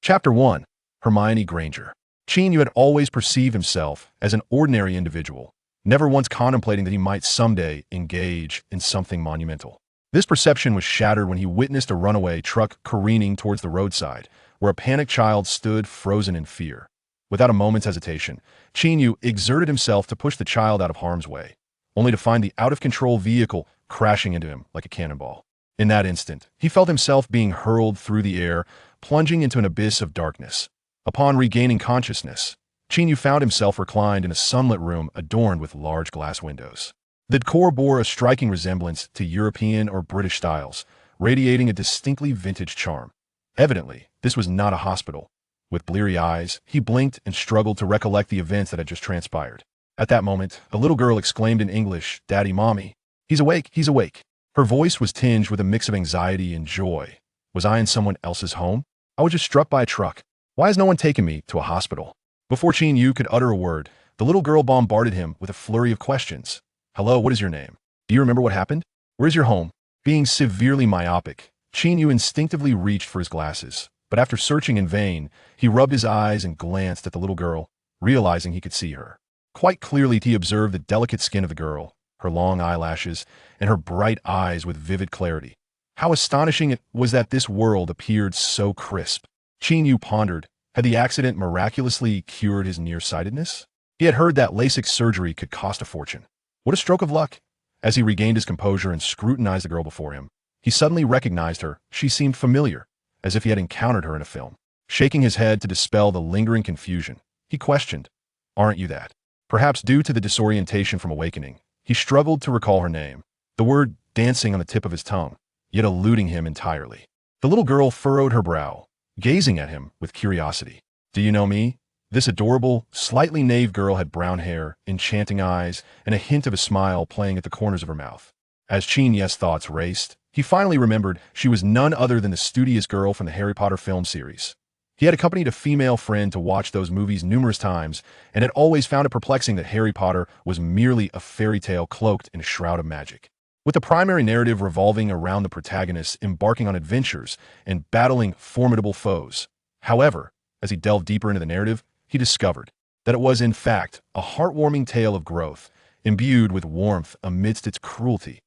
Chapter 1. Hermione Granger. Qin Yu had always perceived himself as an ordinary individual, never once contemplating that he might someday engage in something monumental. This perception was shattered when he witnessed a runaway truck careening towards the roadside, where a panicked child stood frozen in fear. Without a moment's hesitation, Qin Yu exerted himself to push the child out of harm's way, only to find the out-of-control vehicle crashing into him like a cannonball. In that instant, he felt himself being hurled through the air, plunging into an abyss of darkness. Upon regaining consciousness, Qin Yu found himself reclined in a sunlit room adorned with large glass windows. The decor bore a striking resemblance to European or British styles, radiating a distinctly vintage charm. Evidently, this was not a hospital. With bleary eyes, he blinked and struggled to recollect the events that had just transpired. At that moment, a little girl exclaimed in English, "Daddy, Mommy. He's awake, he's awake." Her voice was tinged with a mix of anxiety and joy. Was I in someone else's home? I was just struck by a truck. Why has no one taken me to a hospital? Before Qin Yu could utter a word, the little girl bombarded him with a flurry of questions. "Hello, what is your name? Do you remember what happened? Where's your home?" Being severely myopic, Qin Yu instinctively reached for his glasses, but after searching in vain, he rubbed his eyes and glanced at the little girl, realizing he could see her. Quite clearly he observed the delicate skin of the girl, her long eyelashes, and her bright eyes with vivid clarity. How astonishing it was that this world appeared so crisp. Qin Yu pondered, had the accident miraculously cured his nearsightedness? He had heard that LASIK surgery could cost a fortune. What a stroke of luck! As he regained his composure and scrutinized the girl before him, he suddenly recognized her. She seemed familiar, as if he had encountered her in a film. Shaking his head to dispel the lingering confusion, he questioned, "Aren't you that?" Perhaps due to the disorientation from awakening, he struggled to recall her name, the word dancing on the tip of his tongue, yet eluding him entirely. The little girl furrowed her brow, gazing at him with curiosity. "Do you know me?" This adorable, slightly naive girl had brown hair, enchanting eyes, and a hint of a smile playing at the corners of her mouth. As Qin Yu's thoughts raced, he finally remembered she was none other than the studious girl from the Harry Potter film series. He had accompanied a female friend to watch those movies numerous times, and had always found it perplexing that Harry Potter was merely a fairy tale cloaked in a shroud of magic. With the primary narrative revolving around the protagonists embarking on adventures and battling formidable foes. However, as he delved deeper into the narrative, he discovered that it was in fact a heartwarming tale of growth, imbued with warmth amidst its cruelty.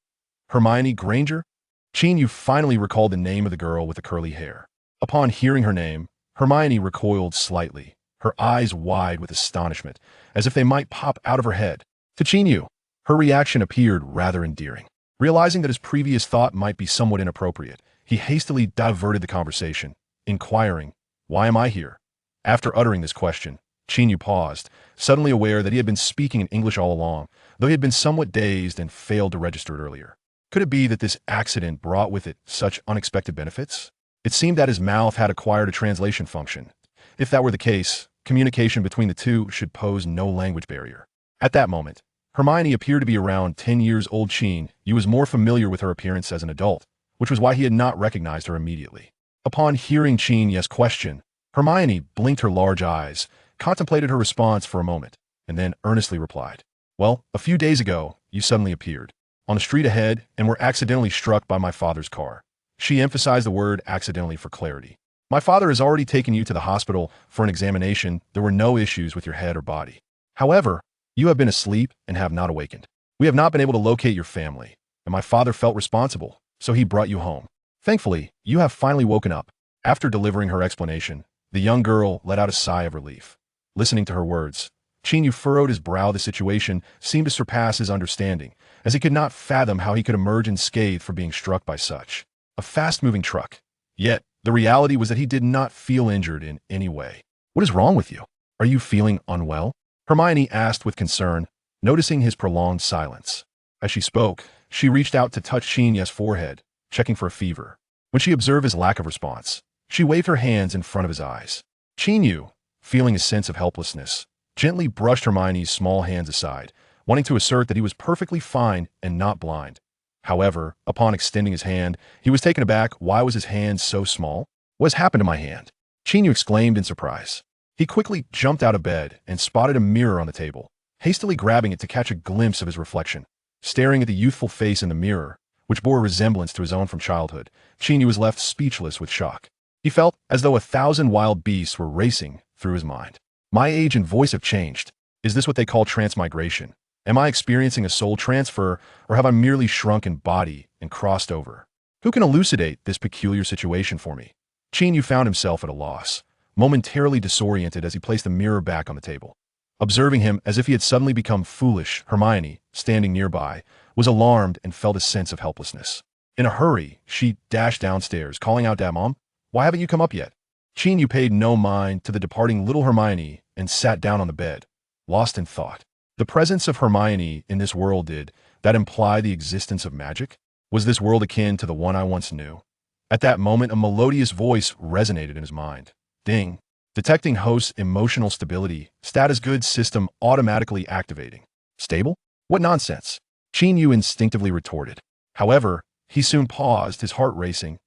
Hermione Granger? Qin Yu finally recalled the name of the girl with the curly hair. Upon hearing her name, Hermione recoiled slightly, her eyes wide with astonishment, as if they might pop out of her head. To Qin Yu, her reaction appeared rather endearing. Realizing that his previous thought might be somewhat inappropriate, he hastily diverted the conversation, inquiring, "Why am I here?" After uttering this question, Qin Yu paused, suddenly aware that he had been speaking in English all along, though he had been somewhat dazed and failed to register it earlier. Could it be that this accident brought with it such unexpected benefits? It seemed that his mouth had acquired a translation function. If that were the case, communication between the two should pose no language barrier. At that moment, Hermione appeared to be around 10 years old. Qin Yu was more familiar with her appearance as an adult, which was why he had not recognized her immediately. Upon hearing Qin Yu's question, Hermione blinked her large eyes, contemplated her response for a moment, and then earnestly replied, "Well, a few days ago, you suddenly appeared on the street ahead and were accidentally struck by my father's car." She emphasized the word accidentally for clarity. "My father has already taken you to the hospital for an examination. There were no issues with your head or body. However, you have been asleep and have not awakened. We have not been able to locate your family, and my father felt responsible, so he brought you home. Thankfully, you have finally woken up." After delivering her explanation, the young girl let out a sigh of relief. Listening to her words, Qin Yu furrowed his brow. The situation seemed to surpass his understanding, as he could not fathom how he could emerge unscathed for being struck by such a fast-moving truck. Yet, the reality was that he did not feel injured in any way. "What is wrong with you? Are you feeling unwell?" Hermione asked with concern, noticing his prolonged silence. As she spoke, she reached out to touch Qin Yu's forehead, checking for a fever. When she observed his lack of response, she waved her hands in front of his eyes. Qin Yu, feeling a sense of helplessness, gently brushed Hermione's small hands aside, wanting to assert that he was perfectly fine and not blind. However, upon extending his hand, he was taken aback. Why was his hand so small? "What has happened to my hand?" Qin Yu exclaimed in surprise. He quickly jumped out of bed and spotted a mirror on the table, hastily grabbing it to catch a glimpse of his reflection. Staring at the youthful face in the mirror, which bore a resemblance to his own from childhood, Qin Yu was left speechless with shock. He felt as though 1,000 wild beasts were racing through his mind. My age and voice have changed. Is this what they call transmigration? Am I experiencing a soul transfer, or have I merely shrunk in body and crossed over? Who can elucidate this peculiar situation for me? Qin Yu found himself at a loss, momentarily disoriented as he placed the mirror back on the table. Observing him as if he had suddenly become foolish, Hermione, standing nearby, was alarmed and felt a sense of helplessness. In a hurry, she dashed downstairs, calling out, "Mom, why haven't you come up yet?" Qin Yu paid no mind to the departing little Hermione and sat down on the bed, lost in thought. The presence of Hermione in this world, did that imply the existence of magic? Was this world akin to the one I once knew? At that moment, a melodious voice resonated in his mind. Ding. Detecting host's emotional stability, status goods system automatically activating. Stable? What nonsense. Qin Yu instinctively retorted. However, he soon paused, his heart racing.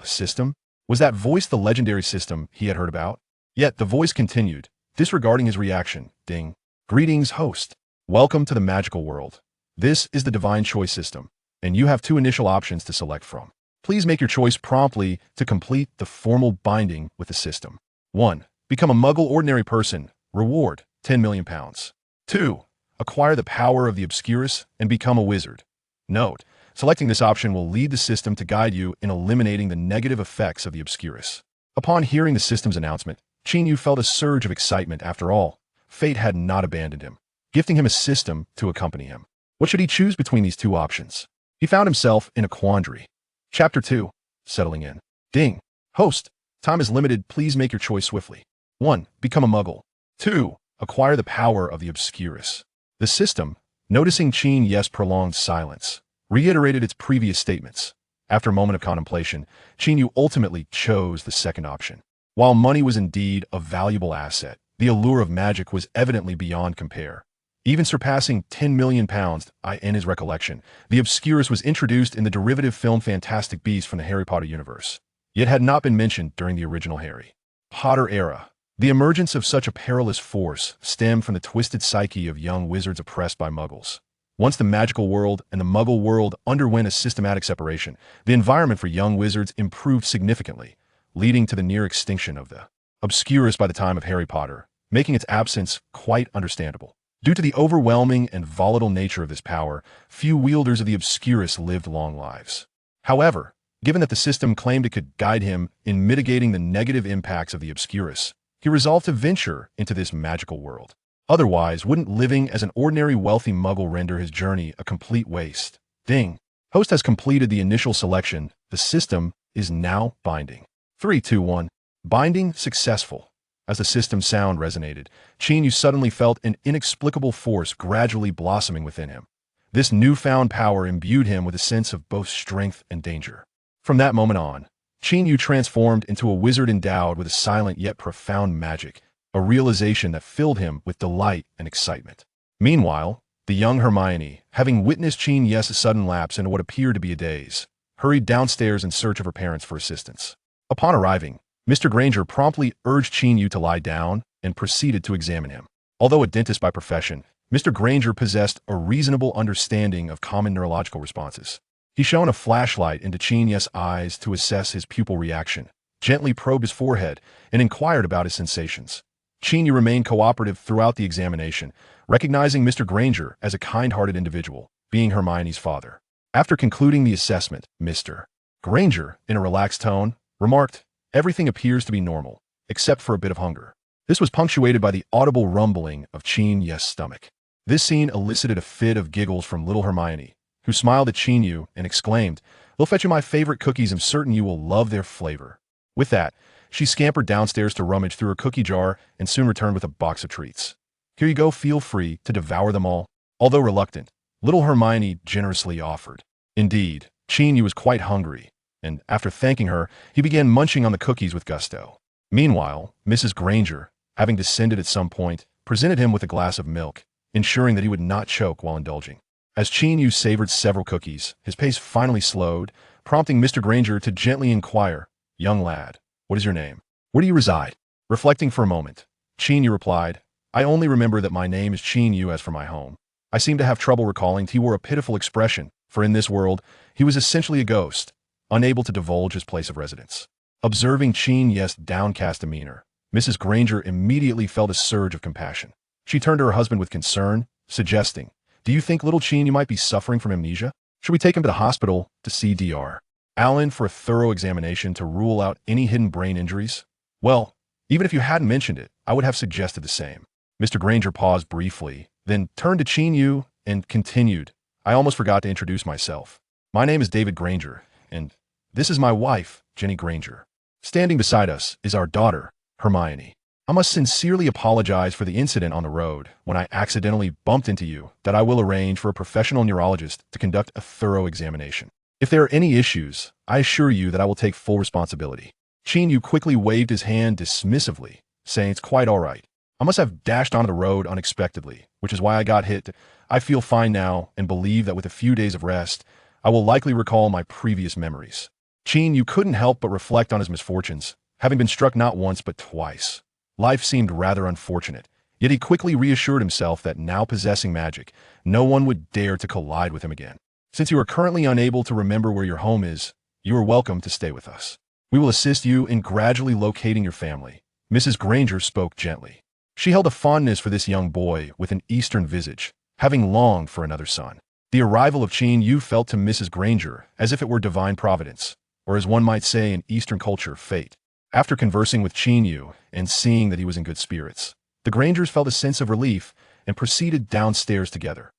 System? Was that voice the legendary system he had heard about? Yet the voice continued, disregarding his reaction. Ding. Greetings, host. Welcome to the magical world. This is the divine choice system, and you have two initial options to select from. Please make your choice promptly to complete the formal binding with the system. 1. Become a Muggle ordinary person. Reward, 10 million pounds. 2. Acquire the power of the Obscurus and become a wizard. Note, selecting this option will lead the system to guide you in eliminating the negative effects of the Obscurus. Upon hearing the system's announcement, Qin Yu felt a surge of excitement. After all, fate had not abandoned him, gifting him a system to accompany him. What should he choose between these two options? He found himself in a quandary. Chapter 2. Settling in. Ding. Host, time is limited. Please make your choice swiftly. 1. Become a Muggle. 2. Acquire the power of the Obscurus. The system, noticing Qin Yu's prolonged silence, reiterated its previous statements. After a moment of contemplation, Qin Yu ultimately chose the second option. While money was indeed a valuable asset, the allure of magic was evidently beyond compare. Even surpassing 10 million pounds, in his recollection, the Obscurus was introduced in the derivative film Fantastic Beasts from the Harry Potter universe, yet had not been mentioned during the original Harry Potter era. The emergence of such a perilous force stemmed from the twisted psyche of young wizards oppressed by Muggles. Once the magical world and the Muggle world underwent a systematic separation, the environment for young wizards improved significantly, leading to the near extinction of the Obscurus by the time of Harry Potter, making its absence quite understandable. Due to the overwhelming and volatile nature of this power, few wielders of the Obscurus lived long lives. However, given that the system claimed it could guide him in mitigating the negative impacts of the Obscurus, he resolved to venture into this magical world. Otherwise, wouldn't living as an ordinary wealthy Muggle render his journey a complete waste? Ding. Host has completed the initial selection. The system is now binding. 3, 2, 1. Binding successful. As the system's sound resonated, Qin Yu suddenly felt an inexplicable force gradually blossoming within him. This newfound power imbued him with a sense of both strength and danger. From that moment on, Qin Yu transformed into a wizard endowed with a silent yet profound magic, a realization that filled him with delight and excitement. Meanwhile, the young Hermione, having witnessed Qin Yu's sudden lapse into what appeared to be a daze, hurried downstairs in search of her parents for assistance. Upon arriving, Mr. Granger promptly urged Qin Yu to lie down and proceeded to examine him. Although a dentist by profession, Mr. Granger possessed a reasonable understanding of common neurological responses. He shone a flashlight into Qin Yu's eyes to assess his pupil reaction, gently probed his forehead, and inquired about his sensations. Qin Yu remained cooperative throughout the examination, recognizing Mr. Granger as a kind-hearted individual, being Hermione's father. After concluding the assessment, Mr. Granger, in a relaxed tone, remarked, "Everything appears to be normal, except for a bit of hunger." This was punctuated by the audible rumbling of Qin Yu's stomach. This scene elicited a fit of giggles from little Hermione, who smiled at Qin Yu and exclaimed, "They'll fetch you my favorite cookies. I'm certain you will love their flavor." With that, she scampered downstairs to rummage through her cookie jar and soon returned with a box of treats. "Here you go, feel free to devour them all." Although reluctant, little Hermione generously offered. Indeed, Qin Yu was quite hungry, and after thanking her, he began munching on the cookies with gusto. Meanwhile, Mrs. Granger, having descended at some point, presented him with a glass of milk, ensuring that he would not choke while indulging. As Qin Yu savored several cookies, his pace finally slowed, prompting Mr. Granger to gently inquire, "Young lad, what is your name? Where do you reside?" Reflecting for a moment, Qin Yu replied, "I only remember that my name is Qin Yu. As for my home, I seem to have trouble recalling." He wore a pitiful expression, for in this world, he was essentially a ghost, unable to divulge his place of residence. Observing Qin Yu's downcast demeanor, Mrs. Granger immediately felt a surge of compassion. She turned to her husband with concern, suggesting, "Do you think little Qin Yu might be suffering from amnesia? Should we take him to the hospital to see Dr. Allen for a thorough examination to rule out any hidden brain injuries?" "Well, even if you hadn't mentioned it, I would have suggested the same." Mr. Granger paused briefly, then turned to Qin Yu and continued, "I almost forgot to introduce myself. My name is David Granger, and this is my wife, Jenny Granger. Standing beside us is our daughter, Hermione. I must sincerely apologize for the incident on the road when I accidentally bumped into you that I will arrange for a professional neurologist to conduct a thorough examination. If there are any issues, I assure you that I will take full responsibility." Qin Yu quickly waved his hand dismissively, saying, "It's quite all right. I must have dashed onto the road unexpectedly, which is why I got hit. I feel fine now and believe that with a few days of rest, I will likely recall my previous memories." Qin Yu couldn't help but reflect on his misfortunes, having been struck not once but twice. Life seemed rather unfortunate, yet he quickly reassured himself that now possessing magic, no one would dare to collide with him again. "Since you are currently unable to remember where your home is, you are welcome to stay with us. We will assist you in gradually locating your family." Mrs. Granger spoke gently. She held a fondness for this young boy with an Eastern visage, having longed for another son. The arrival of Qin Yu felt to Mrs. Granger as if it were divine providence, or as one might say in Eastern culture, fate. After conversing with Qin Yu and seeing that he was in good spirits, the Grangers felt a sense of relief and proceeded downstairs together.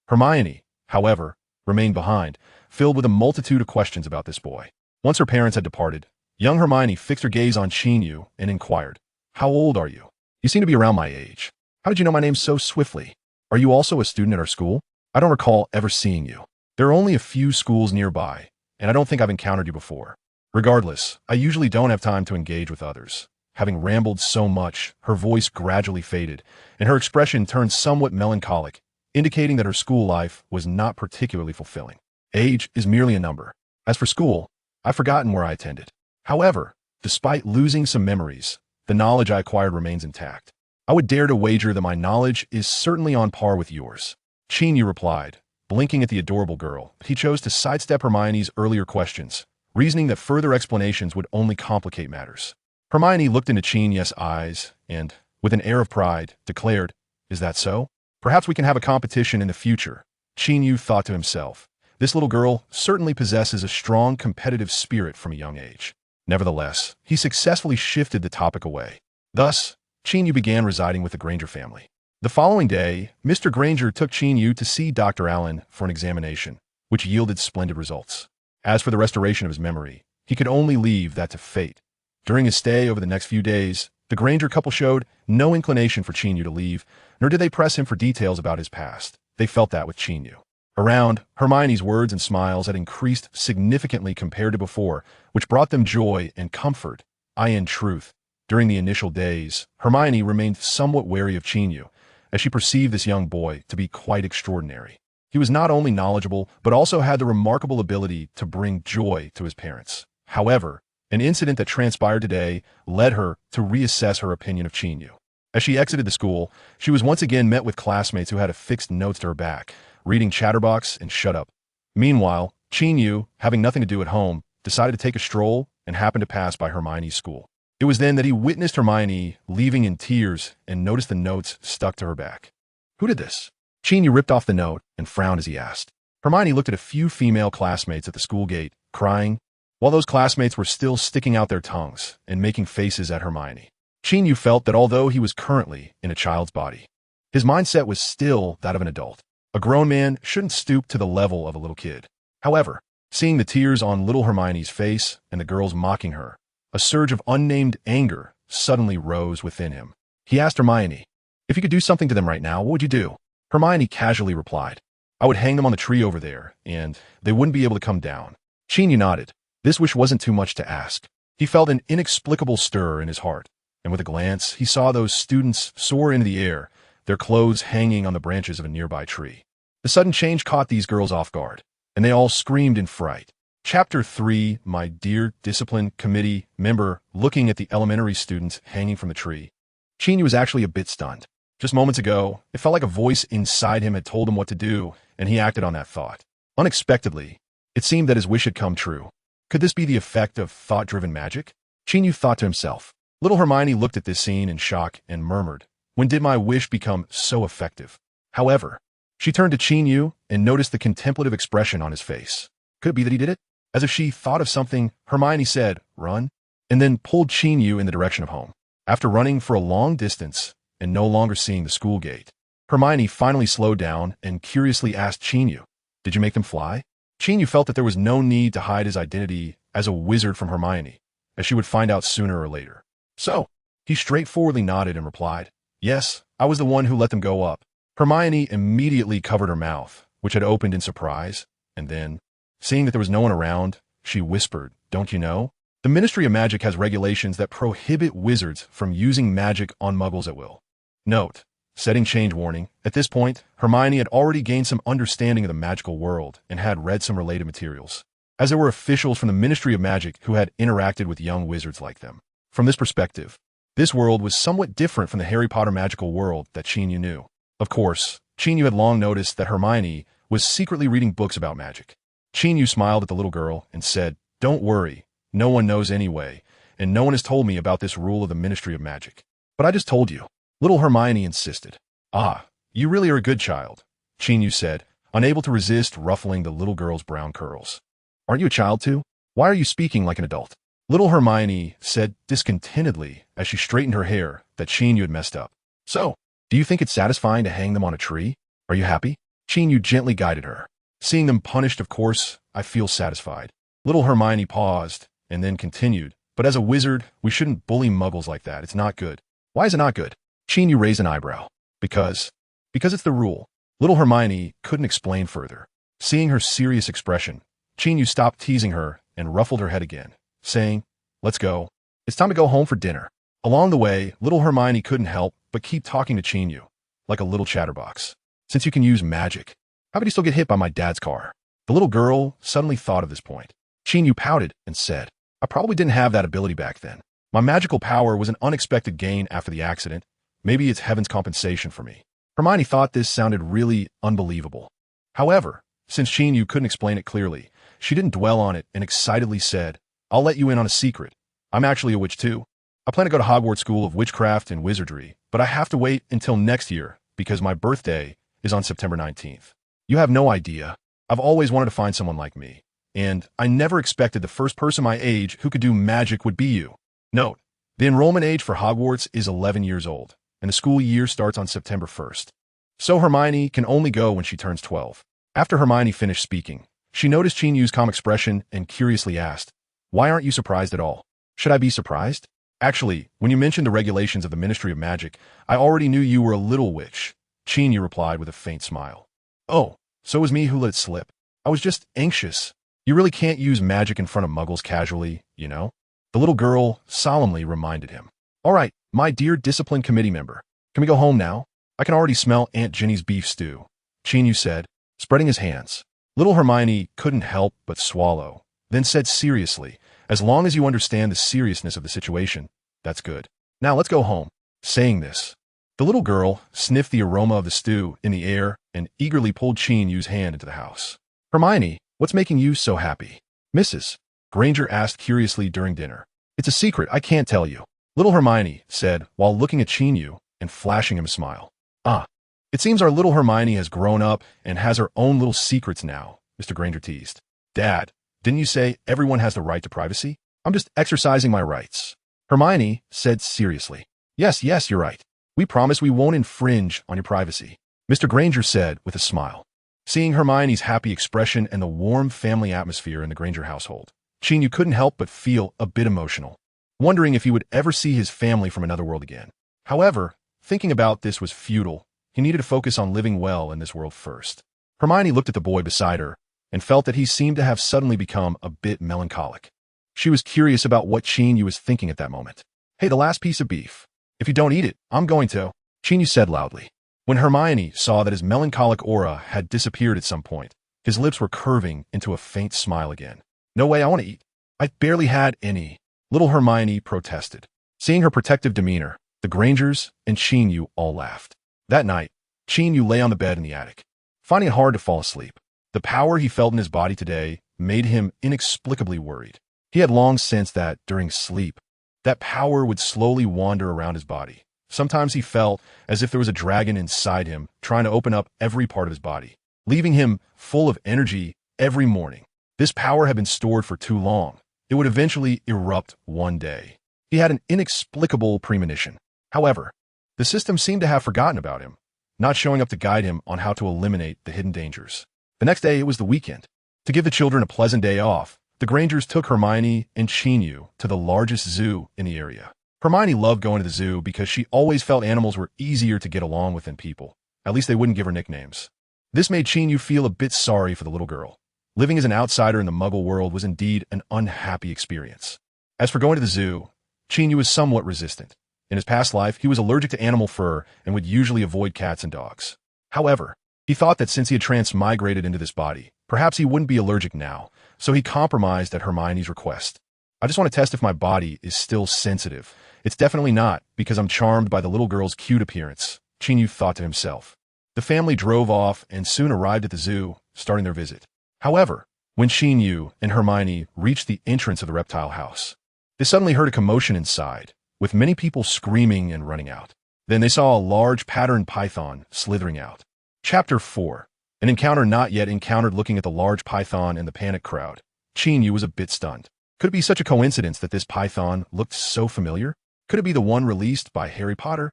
Hermione, however, remained behind, filled with a multitude of questions about this boy. Once her parents had departed, young Hermione fixed her gaze on Qin Yu and inquired, "How old are you? You seem to be around my age. How did you know my name so swiftly? Are you also a student at our school? I don't recall ever seeing you. There are only a few schools nearby, and I don't think I've encountered you before. Regardless, I usually don't have time to engage with others." Having rambled so much, her voice gradually faded, and her expression turned somewhat melancholic, indicating that her school life was not particularly fulfilling. "Age is merely a number. As for school, I've forgotten where I attended. However, despite losing some memories, the knowledge I acquired remains intact. I would dare to wager that my knowledge is certainly on par with yours." Qin Yu replied, blinking at the adorable girl. He chose to sidestep Hermione's earlier questions, reasoning that further explanations would only complicate matters. Hermione looked into Qin Yu's eyes and, with an air of pride, declared, "Is that so? Perhaps we can have a competition in the future." Qin Yu thought to himself, "This little girl certainly possesses a strong competitive spirit from a young age." Nevertheless, he successfully shifted the topic away. Thus, Qin Yu began residing with the Granger family. The following day, Mr. Granger took Qin Yu to see Dr. Allen for an examination, which yielded splendid results. As for the restoration of his memory, he could only leave that to fate. During his stay over the next few days, the Granger couple showed no inclination for Qin Yu to leave, nor did they press him for details about his past. They felt that with Qin Yu. Around, Hermione's words and smiles had increased significantly compared to before, which brought them joy and comfort. In truth, during the initial days, Hermione remained somewhat wary of Qin Yu, as she perceived this young boy to be quite extraordinary. He was not only knowledgeable, but also had the remarkable ability to bring joy to his parents. However, an incident that transpired today led her to reassess her opinion of Qin Yu. As she exited the school, she was once again met with classmates who had affixed notes to her back, reading Chatterbox and Shut Up. Meanwhile, Qin Yu, having nothing to do at home, decided to take a stroll and happened to pass by Hermione's school. It was then that he witnessed Hermione leaving in tears and noticed the notes stuck to her back. "Who did this?" Qin Yu ripped off the note and frowned as he asked. Hermione looked at a few female classmates at the school gate, crying, while those classmates were still sticking out their tongues and making faces at Hermione. Qin Yu felt that although he was currently in a child's body, his mindset was still that of an adult. A grown man shouldn't stoop to the level of a little kid. However, seeing the tears on little Hermione's face and the girls mocking her, a surge of unnamed anger suddenly rose within him. He asked Hermione, "If you could do something to them right now, what would you do?" Hermione casually replied, "I would hang them on the tree over there, and they wouldn't be able to come down." Qin Yu nodded. This wish wasn't too much to ask. He felt an inexplicable stir in his heart, and with a glance, he saw those students soar into the air, their clothes hanging on the branches of a nearby tree. The sudden change caught these girls off guard, and they all screamed in fright. Chapter 3, my dear discipline committee member looking at the elementary students hanging from the tree. Qin Yu was actually a bit stunned. Just moments ago, it felt like a voice inside him had told him what to do, and he acted on that thought. Unexpectedly, it seemed that his wish had come true. Could this be the effect of thought-driven magic? Qin Yu thought to himself. Little Hermione looked at this scene in shock and murmured, "When did my wish become so effective?" However, she turned to Qin Yu and noticed the contemplative expression on his face. Could it be that he did it? As if she thought of something, Hermione said, "Run," and then pulled Qin Yu in the direction of home. After running for a long distance and no longer seeing the school gate, Hermione finally slowed down and curiously asked Qin Yu, "Did you make them fly?" Qin Yu felt that there was no need to hide his identity as a wizard from Hermione, as she would find out sooner or later. So, he straightforwardly nodded and replied, "Yes, I was the one who let them go up." Hermione immediately covered her mouth, which had opened in surprise, and then, seeing that there was no one around, she whispered, "Don't you know? The Ministry of Magic has regulations that prohibit wizards from using magic on muggles at will." Note: setting change warning. At this point, Hermione had already gained some understanding of the magical world and had read some related materials, as there were officials from the Ministry of Magic who had interacted with young wizards like them. From this perspective, this world was somewhat different from the Harry Potter magical world that Qin Yu knew. Of course, Qin Yu had long noticed that Hermione was secretly reading books about magic. Qin Yu smiled at the little girl and said, "Don't worry, no one knows anyway, and no one has told me about this rule of the Ministry of Magic." "But I just told you," little Hermione insisted. "Ah, you really are a good child," Qin Yu said, unable to resist ruffling the little girl's brown curls. "Aren't you a child too? Why are you speaking like an adult?" Little Hermione said discontentedly as she straightened her hair that Qin Yu had messed up. "So, do you think it's satisfying to hang them on a tree? Are you happy?" Qin Yu gently guided her. "Seeing them punished, of course, I feel satisfied." Little Hermione paused and then continued, "But as a wizard, we shouldn't bully muggles like that. It's not good." "Why is it not good?" Qin Yu raised an eyebrow. Because it's the rule." Little Hermione couldn't explain further. Seeing her serious expression, Qin Yu stopped teasing her and ruffled her head again, saying, "Let's go. It's time to go home for dinner." Along the way, little Hermione couldn't help but keep talking to Qin Yu, like a little chatterbox. "Since you can use magic, how could you still get hit by my dad's car?" The little girl suddenly thought of this point. Qin Yu pouted and said, "I probably didn't have that ability back then. My magical power was an unexpected gain after the accident. Maybe it's heaven's compensation for me." Hermione thought this sounded really unbelievable. However, since Qin Yu couldn't explain it clearly, she didn't dwell on it and excitedly said, "I'll let you in on a secret. I'm actually a witch too. I plan to go to Hogwarts School of Witchcraft and Wizardry, but I have to wait until next year because my birthday is on September 19th. You have no idea. I've always wanted to find someone like me, and I never expected the first person my age who could do magic would be you." Note: the enrollment age for Hogwarts is 11 years old, and the school year starts on September 1st. So Hermione can only go when she turns 12. After Hermione finished speaking, she noticed Qin Yu's calm expression and curiously asked, "Why aren't you surprised at all?" "Should I be surprised?" "Actually, when you mentioned the regulations of the Ministry of Magic, I already knew you were a little witch," Qin Yu replied with a faint smile. "Oh, so it was me who let it slip. I was just anxious. You really can't use magic in front of muggles casually, you know?" The little girl solemnly reminded him. "All right, my dear discipline committee member, can we go home now? I can already smell Aunt Ginny's beef stew," Qin Yu said, spreading his hands. Little Hermione couldn't help but swallow, then said seriously, "As long as you understand the seriousness of the situation, that's good. Now let's go home." Saying this, the little girl sniffed the aroma of the stew in the air and eagerly pulled Qin Yu's hand into the house. "Hermione, what's making you so happy?" Mrs. Granger asked curiously during dinner. "It's a secret, I can't tell you," little Hermione said while looking at Qin Yu and flashing him a smile. "Ah, it seems our little Hermione has grown up and has her own little secrets now," Mr. Granger teased. "Dad, didn't you say everyone has the right to privacy?" "I'm just exercising my rights," Hermione said seriously. Yes, you're right. We promise we won't infringe on your privacy," Mr. Granger said with a smile. Seeing Hermione's happy expression and the warm family atmosphere in the Granger household, Qin Yu couldn't help but feel a bit emotional, wondering if he would ever see his family from another world again. However, thinking about this was futile. He needed to focus on living well in this world first. Hermione looked at the boy beside her and felt that he seemed to have suddenly become a bit melancholic. She was curious about what Qin Yu was thinking at that moment. "Hey, the last piece of beef. If you don't eat it, I'm going to," Qin Yu said loudly. When Hermione saw that his melancholic aura had disappeared at some point, his lips were curving into a faint smile again. "No way, I want to eat. I barely had any," little Hermione protested. Seeing her protective demeanor, the Grangers and Qin Yu all laughed. That night, Qin Yu lay on the bed in the attic, finding it hard to fall asleep. The power he felt in his body today made him inexplicably worried. He had long sensed that, during sleep, That power would slowly wander around his body. Sometimes he felt as if there was a dragon inside him trying to open up every part of his body, leaving him full of energy every morning. This power had been stored for too long. It would eventually erupt one day. He had an inexplicable premonition. However, the system seemed to have forgotten about him, not showing up to guide him on how to eliminate the hidden dangers. The next day, it was the weekend. To give the children a pleasant day off, the Grangers took Hermione and Qin Yu to the largest zoo in the area. Hermione loved going to the zoo because she always felt animals were easier to get along with than people. At least they wouldn't give her nicknames. This made Qin Yu feel a bit sorry for the little girl. Living as an outsider in the Muggle world was indeed an unhappy experience. As for going to the zoo, Qin Yu was somewhat resistant. In his past life, he was allergic to animal fur and would usually avoid cats and dogs. However, he thought that since he had transmigrated into this body, perhaps he wouldn't be allergic now, so he compromised at Hermione's request. I just want to test if my body is still sensitive. It's definitely not, because I'm charmed by the little girl's cute appearance, Qin Yu thought to himself. The family drove off and soon arrived at the zoo, starting their visit. However, when Qin Yu and Hermione reached the entrance of the reptile house, they suddenly heard a commotion inside, with many people screaming and running out. Then they saw a large patterned python slithering out. Chapter 4. An encounter not yet encountered. Looking at the large python and the panicked crowd, Qin Yu was a bit stunned. Could it be such a coincidence that this python looked so familiar? Could it be the one released by Harry Potter?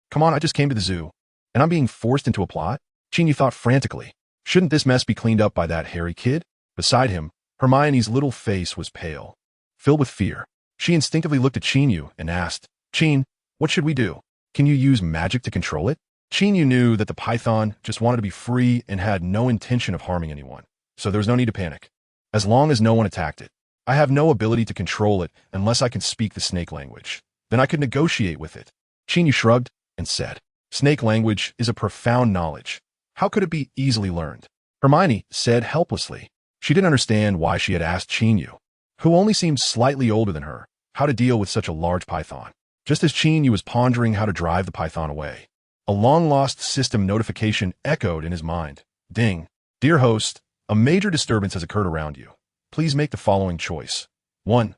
Come on, I just came to the zoo, and I'm being forced into a plot? Qin Yu thought frantically. Shouldn't this mess be cleaned up by that Harry kid? Beside him, Hermione's little face was pale, filled with fear. She instinctively looked at Qin Yu and asked, Qin, what should we do? Can you use magic to control it? Qin Yu knew that the python just wanted to be free and had no intention of harming anyone, so there was no need to panic. As long as no one attacked it. I have no ability to control it unless I can speak the snake language. Then I could negotiate with it. Qin Yu shrugged and said, Snake language is a profound knowledge. How could it be easily learned? Hermione said helplessly. She didn't understand why she had asked Qin Yu, who only seemed slightly older than her, how to deal with such a large python. Just as Qin Yu was pondering how to drive the python away, a long-lost system notification echoed in his mind. Ding. Dear host, a major disturbance has occurred around you. Please make the following choice. 1.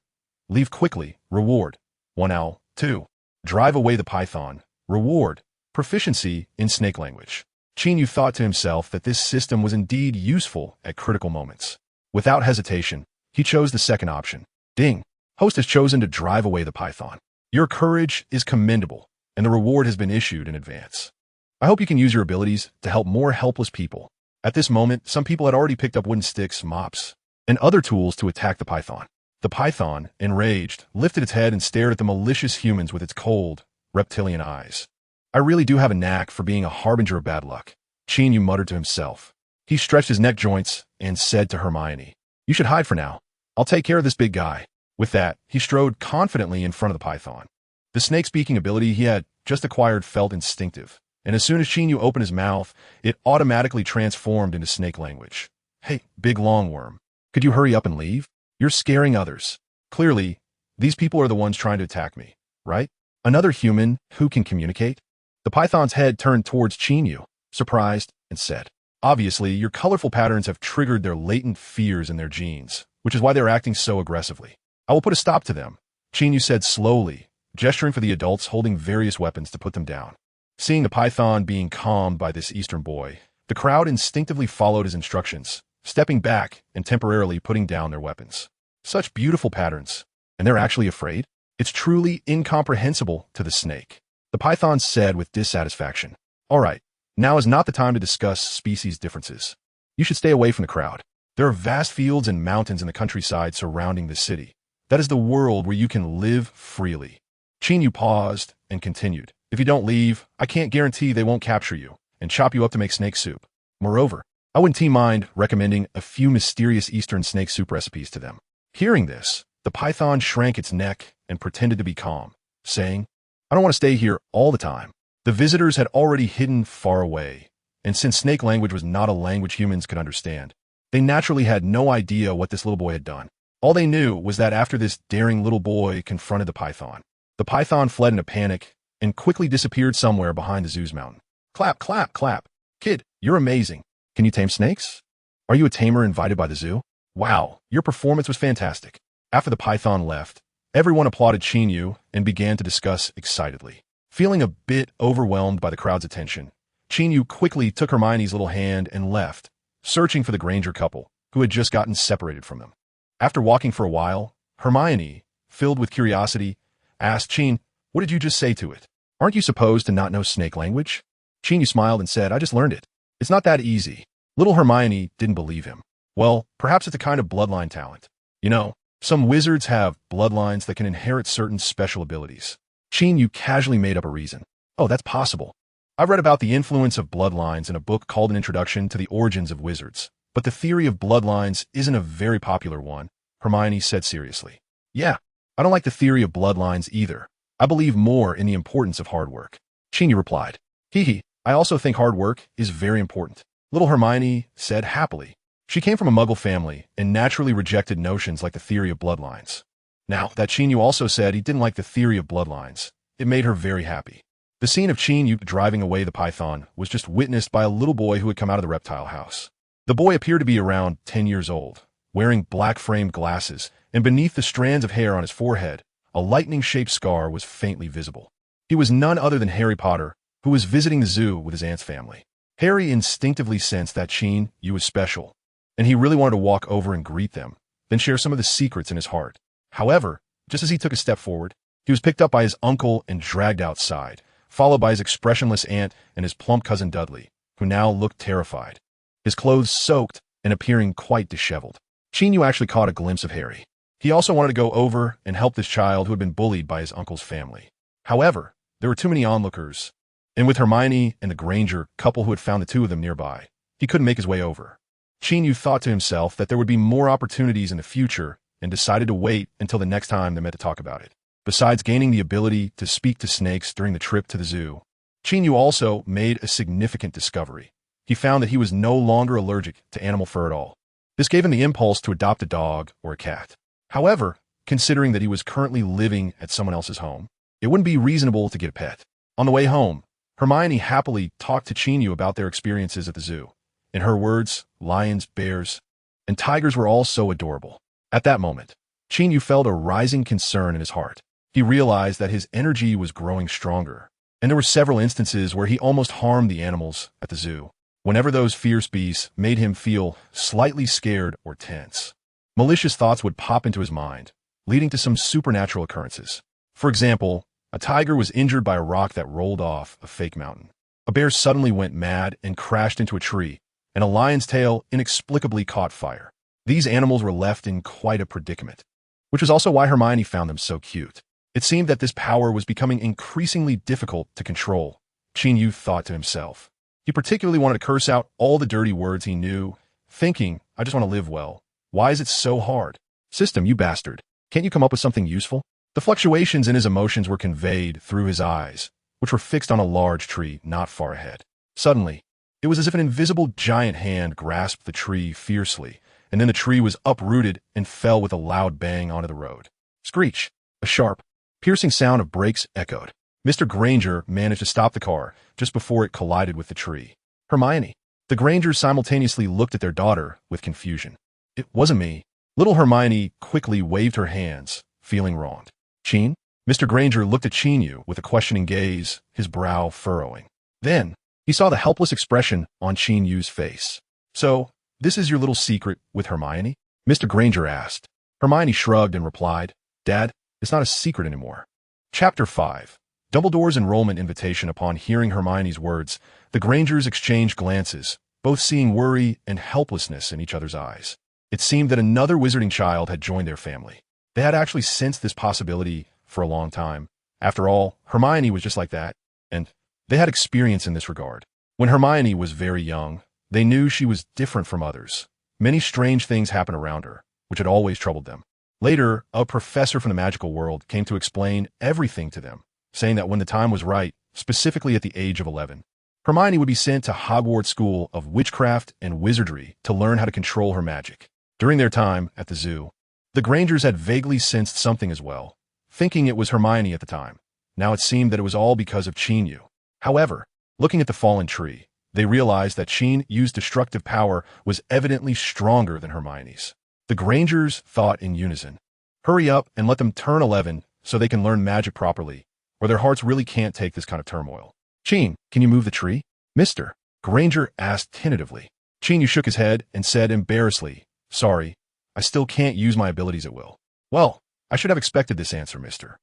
Leave quickly. Reward. 1 owl. 2. Drive away the python. Reward. Proficiency in snake language. Qin Yu thought to himself that this system was indeed useful at critical moments. Without hesitation, he chose the second option. Ding. Host has chosen to drive away the python. Your courage is commendable, and the reward has been issued in advance. I hope you can use your abilities to help more helpless people. At this moment, some people had already picked up wooden sticks, mops, and other tools to attack the python. The python, enraged, lifted its head and stared at the malicious humans with its cold, reptilian eyes. I really do have a knack for being a harbinger of bad luck, Qin Yu muttered to himself. He stretched his neck joints and said to Hermione, You should hide for now. I'll take care of this big guy. With that, he strode confidently in front of the python. The snake-speaking ability he had just acquired felt instinctive, and as soon as Qin Yu opened his mouth, it automatically transformed into snake language. Hey, big long worm, could you hurry up and leave? You're scaring others. Clearly, these people are the ones trying to attack me, right? Another human who can communicate? The python's head turned towards Qin Yu, surprised, and said, Obviously, your colorful patterns have triggered their latent fears in their genes, which is why they're acting so aggressively. I will put a stop to them, Qin Yu said slowly, gesturing for the adults holding various weapons to put them down. Seeing the python being calmed by this eastern boy, the crowd instinctively followed his instructions, stepping back and temporarily putting down their weapons. Such beautiful patterns, and they're actually afraid? It's truly incomprehensible to the snake, the python said with dissatisfaction. All right, now is not the time to discuss species differences. You should stay away from the crowd. There are vast fields and mountains in the countryside surrounding this city. That is the world where you can live freely. Qin Yu paused and continued. If you don't leave, I can't guarantee they won't capture you and chop you up to make snake soup. Moreover, I wouldn't mind recommending a few mysterious Eastern snake soup recipes to them. Hearing this, the python shrank its neck and pretended to be calm, saying, I don't want to stay here all the time. The visitors had already hidden far away, and since snake language was not a language humans could understand, they naturally had no idea what this little boy had done. All they knew was that after this daring little boy confronted the python fled in a panic and quickly disappeared somewhere behind the zoo's mountain. Clap, clap, clap. Kid, you're amazing. Can you tame snakes? Are you a tamer invited by the zoo? Wow, your performance was fantastic. After the python left, Everyone applauded Qin Yu and began to discuss excitedly. Feeling a bit overwhelmed by the crowd's attention, Qin Yu quickly took Hermione's little hand and left, searching for the Granger couple, who had just gotten separated from them. After walking for a while, Hermione, filled with curiosity, asked Qin, "What did you just say to it? Aren't you supposed to not know snake language?" Qin Yu smiled and said, "I just learned it. It's not that easy." Little Hermione didn't believe him. "Well, perhaps it's a kind of bloodline talent. You know, some wizards have bloodlines that can inherit certain special abilities." Qin Yu casually made up a reason. "Oh, that's possible. I've read about the influence of bloodlines in a book called An Introduction to the Origins of Wizards. But the theory of bloodlines isn't a very popular one," Hermione said seriously. "Yeah, I don't like the theory of bloodlines either. I believe more in the importance of hard work." Qin Yu replied. "Hee, I also think hard work is very important," little Hermione said happily. She came from a Muggle family and naturally rejected notions like the theory of bloodlines. Now that Qin Yu also said he didn't like the theory of bloodlines, it made her very happy. The scene of Qin Yu driving away the python was just witnessed by a little boy who had come out of the reptile house. The boy appeared to be around 10 years old, wearing black-framed glasses, and beneath the strands of hair on his forehead, a lightning-shaped scar was faintly visible. He was none other than Harry Potter, who was visiting the zoo with his aunt's family. Harry instinctively sensed that Qin Yu was special, and he really wanted to walk over and greet them, then share some of the secrets in his heart. However, just as he took a step forward, he was picked up by his uncle and dragged outside, followed by his expressionless aunt and his plump cousin Dudley, who now looked terrified, his clothes soaked and appearing quite disheveled. Qin Yu actually caught a glimpse of Harry. He also wanted to go over and help this child who had been bullied by his uncle's family. However, there were too many onlookers, and with Hermione and the Granger couple who had found the two of them nearby, he couldn't make his way over. Qin Yu thought to himself that there would be more opportunities in the future and decided to wait until the next time they met to talk about it. Besides gaining the ability to speak to snakes during the trip to the zoo, Qin Yu also made a significant discovery. He found that he was no longer allergic to animal fur at all. This gave him the impulse to adopt a dog or a cat. However, considering that he was currently living at someone else's home, it wouldn't be reasonable to get a pet. On the way home, Hermione happily talked to Qin Yu about their experiences at the zoo. In her words, lions, bears, and tigers were all so adorable. At that moment, Qin Yu felt a rising concern in his heart. He realized that his energy was growing stronger, and there were several instances where he almost harmed the animals at the zoo. Whenever those fierce beasts made him feel slightly scared or tense, malicious thoughts would pop into his mind, leading to some supernatural occurrences. For example, a tiger was injured by a rock that rolled off a fake mountain. A bear suddenly went mad and crashed into a tree, and a lion's tail inexplicably caught fire. These animals were left in quite a predicament, which was also why Hermione found them so cute. It seemed that this power was becoming increasingly difficult to control, Qin Yu thought to himself. He particularly wanted to curse out all the dirty words he knew, thinking, "I just want to live well. Why is it so hard? System, you bastard. Can't you come up with something useful?" The fluctuations in his emotions were conveyed through his eyes, which were fixed on a large tree not far ahead. Suddenly, it was as if an invisible giant hand grasped the tree fiercely, and then the tree was uprooted and fell with a loud bang onto the road. Screech! A sharp, piercing sound of brakes echoed. Mr. Granger managed to stop the car just before it collided with the tree. Hermione. The Grangers simultaneously looked at their daughter with confusion. "It wasn't me." Little Hermione quickly waved her hands, feeling wronged. "Qin?" Mr. Granger looked at Qin Yu with a questioning gaze, his brow furrowing. Then, he saw the helpless expression on Qin Yu's face. "So, this is your little secret with Hermione?" Mr. Granger asked. Hermione shrugged and replied, "Dad, it's not a secret anymore." Chapter 5. Dumbledore's enrollment invitation. Upon hearing Hermione's words, the Grangers exchanged glances, both seeing worry and helplessness in each other's eyes. It seemed that another wizarding child had joined their family. They had actually sensed this possibility for a long time. After all, Hermione was just like that, and they had experience in this regard. When Hermione was very young, they knew she was different from others. Many strange things happened around her, which had always troubled them. Later, a professor from the magical world came to explain everything to them, saying that when the time was right, specifically at the age of 11, Hermione would be sent to Hogwarts School of Witchcraft and Wizardry to learn how to control her magic. During their time at the zoo, the Grangers had vaguely sensed something as well, thinking it was Hermione at the time. Now it seemed that it was all because of Qin Yu. However, looking at the fallen tree, they realized that Qin Yu's destructive power was evidently stronger than Hermione's. The Grangers thought in unison. Hurry up and let them turn 11 so they can learn magic properly, or their hearts really can't take this kind of turmoil. Qin, can you move the tree? Mr. Granger asked tentatively. Qin Yu shook his head and said embarrassedly, sorry, I still can't use my abilities at will. Well, I should have expected this answer, Mr.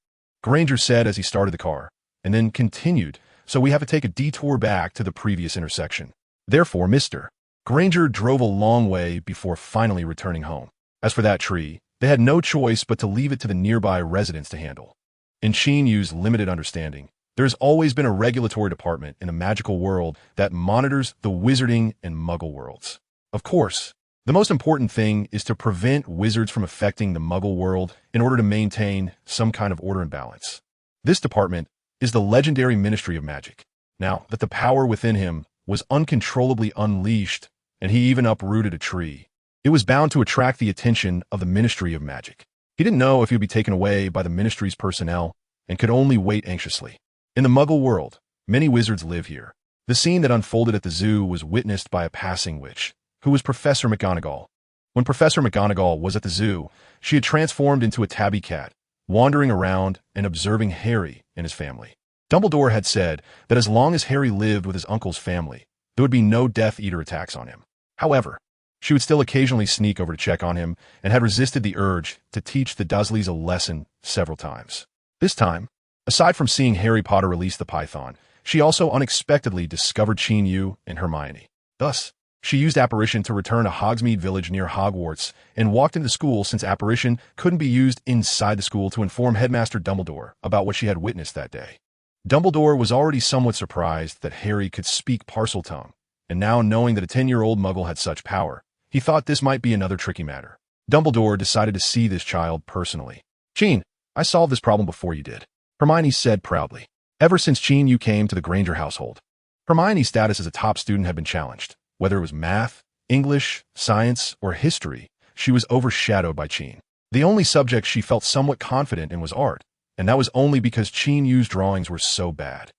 Granger said as he started the car, and then continued, so we have to take a detour back to the previous intersection. Therefore, Mr. Granger drove a long way before finally returning home. As for that tree, they had no choice but to leave it to the nearby residents to handle. In Qin Yu's limited understanding, there has always been a regulatory department in the magical world that monitors the wizarding and muggle worlds. Of course, the most important thing is to prevent wizards from affecting the muggle world in order to maintain some kind of order and balance. This department is the legendary Ministry of Magic. Now that the power within him was uncontrollably unleashed, and he even uprooted a tree, it was bound to attract the attention of the Ministry of Magic. He didn't know if he would be taken away by the Ministry's personnel and could only wait anxiously. In the Muggle world, many wizards live here. The scene that unfolded at the zoo was witnessed by a passing witch, who was Professor McGonagall. When Professor McGonagall was at the zoo, she had transformed into a tabby cat, wandering around and observing Harry and his family. Dumbledore had said that as long as Harry lived with his uncle's family, there would be no Death Eater attacks on him. However, she would still occasionally sneak over to check on him and had resisted the urge to teach the Dursleys a lesson several times. This time, aside from seeing Harry Potter release the python, she also unexpectedly discovered Qin Yu and Hermione. Thus, she used apparition to return to Hogsmeade Village near Hogwarts and walked into school since apparition couldn't be used inside the school to inform Headmaster Dumbledore about what she had witnessed that day. Dumbledore was already somewhat surprised that Harry could speak Parseltongue, and now knowing that a 10-year-old muggle had such power, he thought this might be another tricky matter. Dumbledore decided to see this child personally. Qin, I solved this problem before you did, Hermione said proudly. Ever since Qin Yu came to the Granger household, Hermione's status as a top student had been challenged. Whether it was math, English, science, or history, she was overshadowed by Qin. The only subject she felt somewhat confident in was art, and that was only because Qin Yu's drawings were so bad.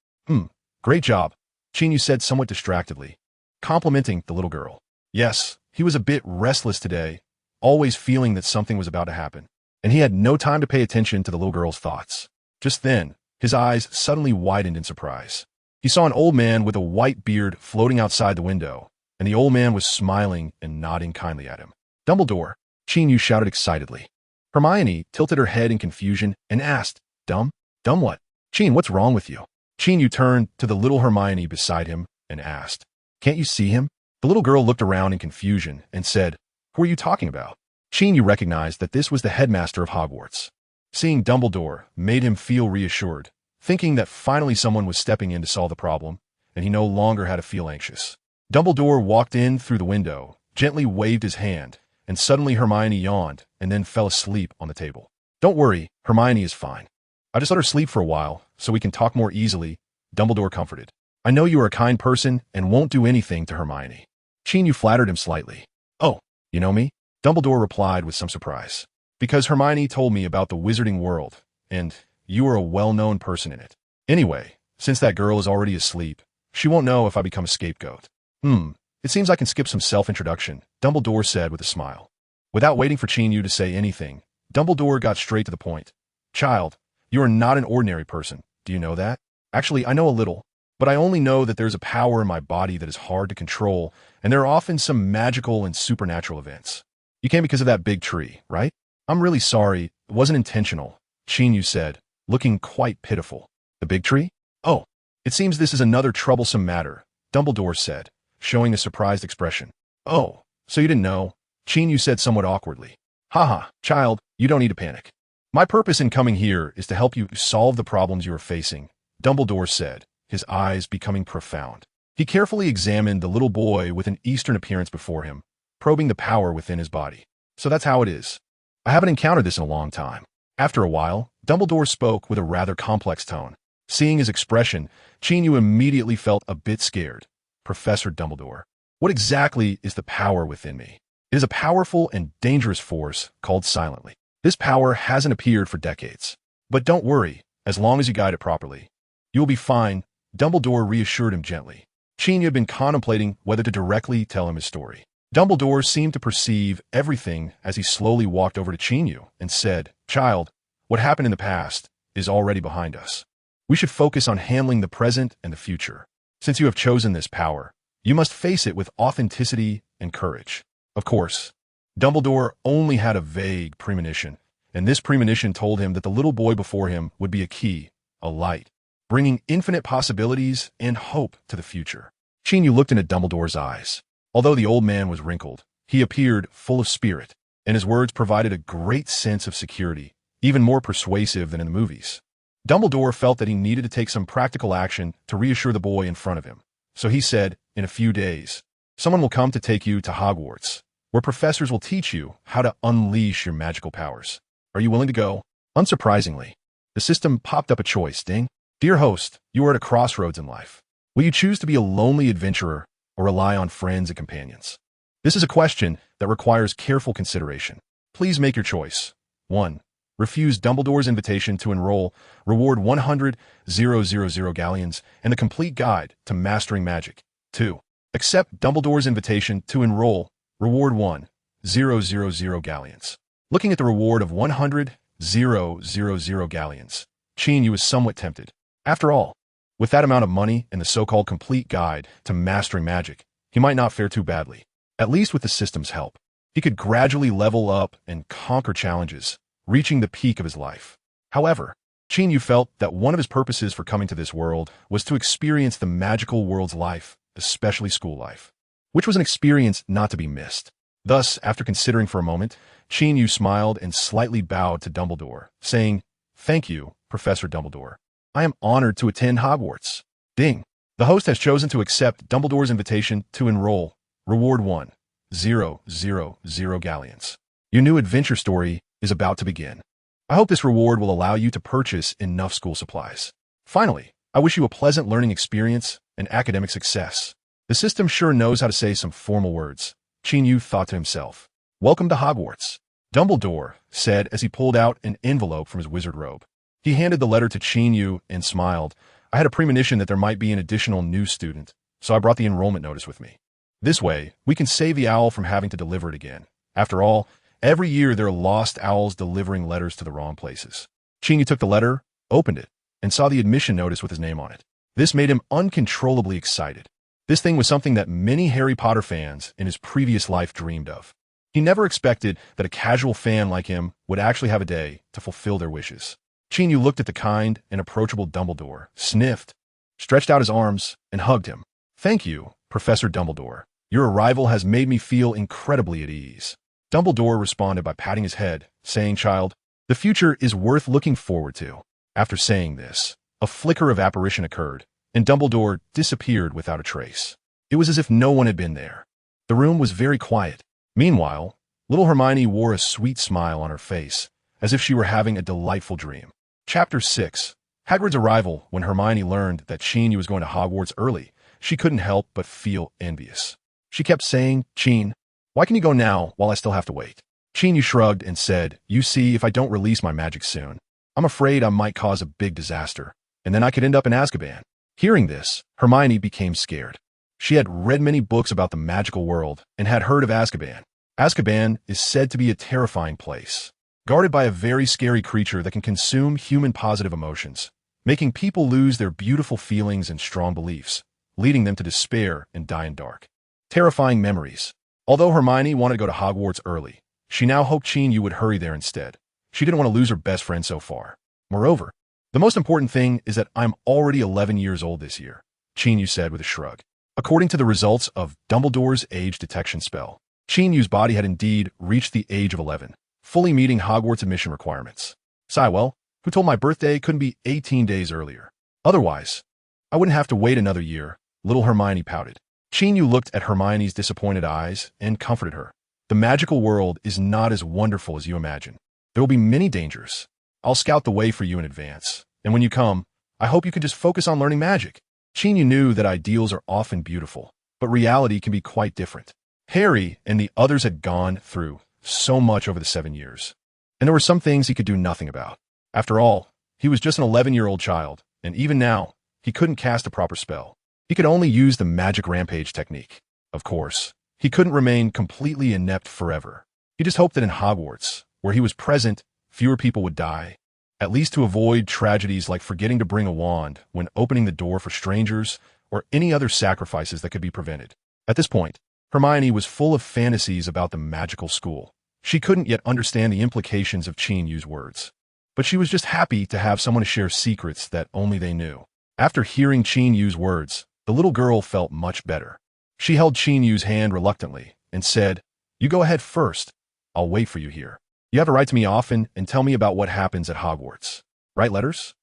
Great job, Qin Yu said somewhat distractedly, complimenting the little girl. Yes, he was a bit restless today, always feeling that something was about to happen, and he had no time to pay attention to the little girl's thoughts. Just then, his eyes suddenly widened in surprise. He saw an old man with a white beard floating outside the window, and the old man was smiling and nodding kindly at him. Dumbledore, Qin Yu shouted excitedly. Hermione tilted her head in confusion and asked, Dumb? Dumb what? Qin, what's wrong with you? Qin Yu turned to the little Hermione beside him and asked, Can't you see him? The little girl looked around in confusion and said, Who are you talking about? Qin Yu recognized that this was the headmaster of Hogwarts. Seeing Dumbledore made him feel reassured, thinking that finally someone was stepping in to solve the problem, and he no longer had to feel anxious. Dumbledore walked in through the window, gently waved his hand, and suddenly Hermione yawned and then fell asleep on the table. Don't worry, Hermione is fine. I just let her sleep for a while so we can talk more easily, Dumbledore comforted. I know you are a kind person and won't do anything to Hermione. Qin Yu flattered him slightly. Oh, you know me? Dumbledore replied with some surprise. Because Hermione told me about the wizarding world, and you are a well-known person in it. Anyway, since that girl is already asleep, she won't know if I become a scapegoat. It seems I can skip some self-introduction, Dumbledore said with a smile. Without waiting for Qin Yu to say anything, Dumbledore got straight to the point. Child, you are not an ordinary person. Do you know that? Actually, I know a little, but I only know that there's a power in my body that is hard to control, and there are often some magical and supernatural events. You came because of that big tree, right? I'm really sorry. It wasn't intentional, Qin Yu said, looking quite pitiful. The big tree? Oh, it seems this is another troublesome matter, Dumbledore said, showing a surprised expression. Oh, so you didn't know? Qin Yu said somewhat awkwardly. Haha, child, you don't need to panic. My purpose in coming here is to help you solve the problems you are facing, Dumbledore said, his eyes becoming profound. He carefully examined the little boy with an Eastern appearance before him, probing the power within his body. So that's how it is. I haven't encountered this in a long time. After a while, Dumbledore spoke with a rather complex tone. Seeing his expression, Qin Yu immediately felt a bit scared. Professor Dumbledore, what exactly is the power within me? It is a powerful and dangerous force called silently. This power hasn't appeared for decades. But don't worry, as long as you guide it properly. You will be fine, Dumbledore reassured him gently. Qin Yu had been contemplating whether to directly tell him his story. Dumbledore seemed to perceive everything as he slowly walked over to Qin Yu and said, "Child, what happened in the past is already behind us. We should focus on handling the present and the future. Since you have chosen this power, you must face it with authenticity and courage." Of course, Dumbledore only had a vague premonition, and this premonition told him that the little boy before him would be a key, a light, bringing infinite possibilities and hope to the future. Qin Yu looked into Dumbledore's eyes. Although the old man was wrinkled, he appeared full of spirit, and his words provided a great sense of security, even more persuasive than in the movies. Dumbledore felt that he needed to take some practical action to reassure the boy in front of him. So he said, "In a few days, someone will come to take you to Hogwarts, where professors will teach you how to unleash your magical powers. Are you willing to go?" Unsurprisingly, the system popped up a choice, ding. "Dear host, you are at a crossroads in life. Will you choose to be a lonely adventurer or rely on friends and companions? This is a question that requires careful consideration. Please make your choice. 1. Refuse Dumbledore's invitation to enroll, reward 100,000 galleons, and the complete guide to mastering magic. 2. Accept Dumbledore's invitation to enroll, reward 1,000 galleons. Looking at the reward of 100,000 galleons, Qin Yu was somewhat tempted. After all, with that amount of money and the so-called complete guide to mastering magic, he might not fare too badly. At least with the system's help, he could gradually level up and conquer challenges, reaching the peak of his life. However, Qin Yu felt that one of his purposes for coming to this world was to experience the magical world's life, especially school life, which was an experience not to be missed. Thus, after considering for a moment, Qin Yu smiled and slightly bowed to Dumbledore, saying, "Thank you, Professor Dumbledore. I am honored to attend Hogwarts." Ding. The host has chosen to accept Dumbledore's invitation to enroll. Reward 1,000 galleons. Your new adventure story is about to begin. I hope this reward will allow you to purchase enough school supplies. Finally, I wish you a pleasant learning experience and academic success. The system sure knows how to say some formal words, Qin Yu thought to himself. "Welcome to Hogwarts," Dumbledore said as he pulled out an envelope from his wizard robe. He handed the letter to Qin Yu and smiled. "I had a premonition that there might be an additional new student, so I brought the enrollment notice with me. This way, we can save the owl from having to deliver it again. After all, every year there are lost owls delivering letters to the wrong places." Qin Yu took the letter, opened it, and saw the admission notice with his name on it. This made him uncontrollably excited. This thing was something that many Harry Potter fans in his previous life dreamed of. He never expected that a casual fan like him would actually have a day to fulfill their wishes. Qin Yu looked at the kind and approachable Dumbledore, sniffed, stretched out his arms, and hugged him. "Thank you, Professor Dumbledore. Your arrival has made me feel incredibly at ease." Dumbledore responded by patting his head, saying, "Child, the future is worth looking forward to." After saying this, a flicker of apparition occurred, and Dumbledore disappeared without a trace. It was as if no one had been there. The room was very quiet. Meanwhile, little Hermione wore a sweet smile on her face, as if she were having a delightful dream. Chapter 6. Hagrid's arrival. When Hermione learned that Qin Yu was going to Hogwarts early, she couldn't help but feel envious. She kept saying, "Qin, why can you go now while I still have to wait?" Qin Yu shrugged and said, "You see, if I don't release my magic soon, I'm afraid I might cause a big disaster, and then I could end up in Azkaban." Hearing this, Hermione became scared. She had read many books about the magical world and had heard of Azkaban. Azkaban is said to be a terrifying place, guarded by a very scary creature that can consume human positive emotions, making people lose their beautiful feelings and strong beliefs, leading them to despair and die in dark, terrifying memories. Although Hermione wanted to go to Hogwarts early, she now hoped Qin Yu would hurry there instead. She didn't want to lose her best friend so far. Moreover, the most important thing is that I'm already 11 years old this year, Qin Yu said with a shrug. According to the results of Dumbledore's age detection spell, Qin Yu's body had indeed reached the age of 11, fully meeting Hogwarts admission requirements. Well, who told my birthday couldn't be 18 days earlier? Otherwise, I wouldn't have to wait another year, little Hermione pouted. Qin Yu looked at Hermione's disappointed eyes and comforted her. The magical world is not as wonderful as you imagine. There will be many dangers. I'll scout the way for you in advance, and when you come, I hope you can just focus on learning magic. Qin Yu knew that ideals are often beautiful, but reality can be quite different. Harry and the others had gone through so much over the 7 years, and there were some things he could do nothing about. After all, he was just an 11-year-old child, and even now, he couldn't cast a proper spell. He could only use the magic rampage technique. Of course, he couldn't remain completely inept forever. He just hoped that in Hogwarts, where he was present, fewer people would die, at least to avoid tragedies like forgetting to bring a wand when opening the door for strangers or any other sacrifices that could be prevented. At this point, Hermione was full of fantasies about the magical school. She couldn't yet understand the implications of Qin Yu's words, but she was just happy to have someone to share secrets that only they knew. After hearing Qin Yu's words, the little girl felt much better. She held Qin Yu's hand reluctantly and said, "You go ahead first. I'll wait for you here. You have to write to me often and tell me about what happens at Hogwarts. Write letters?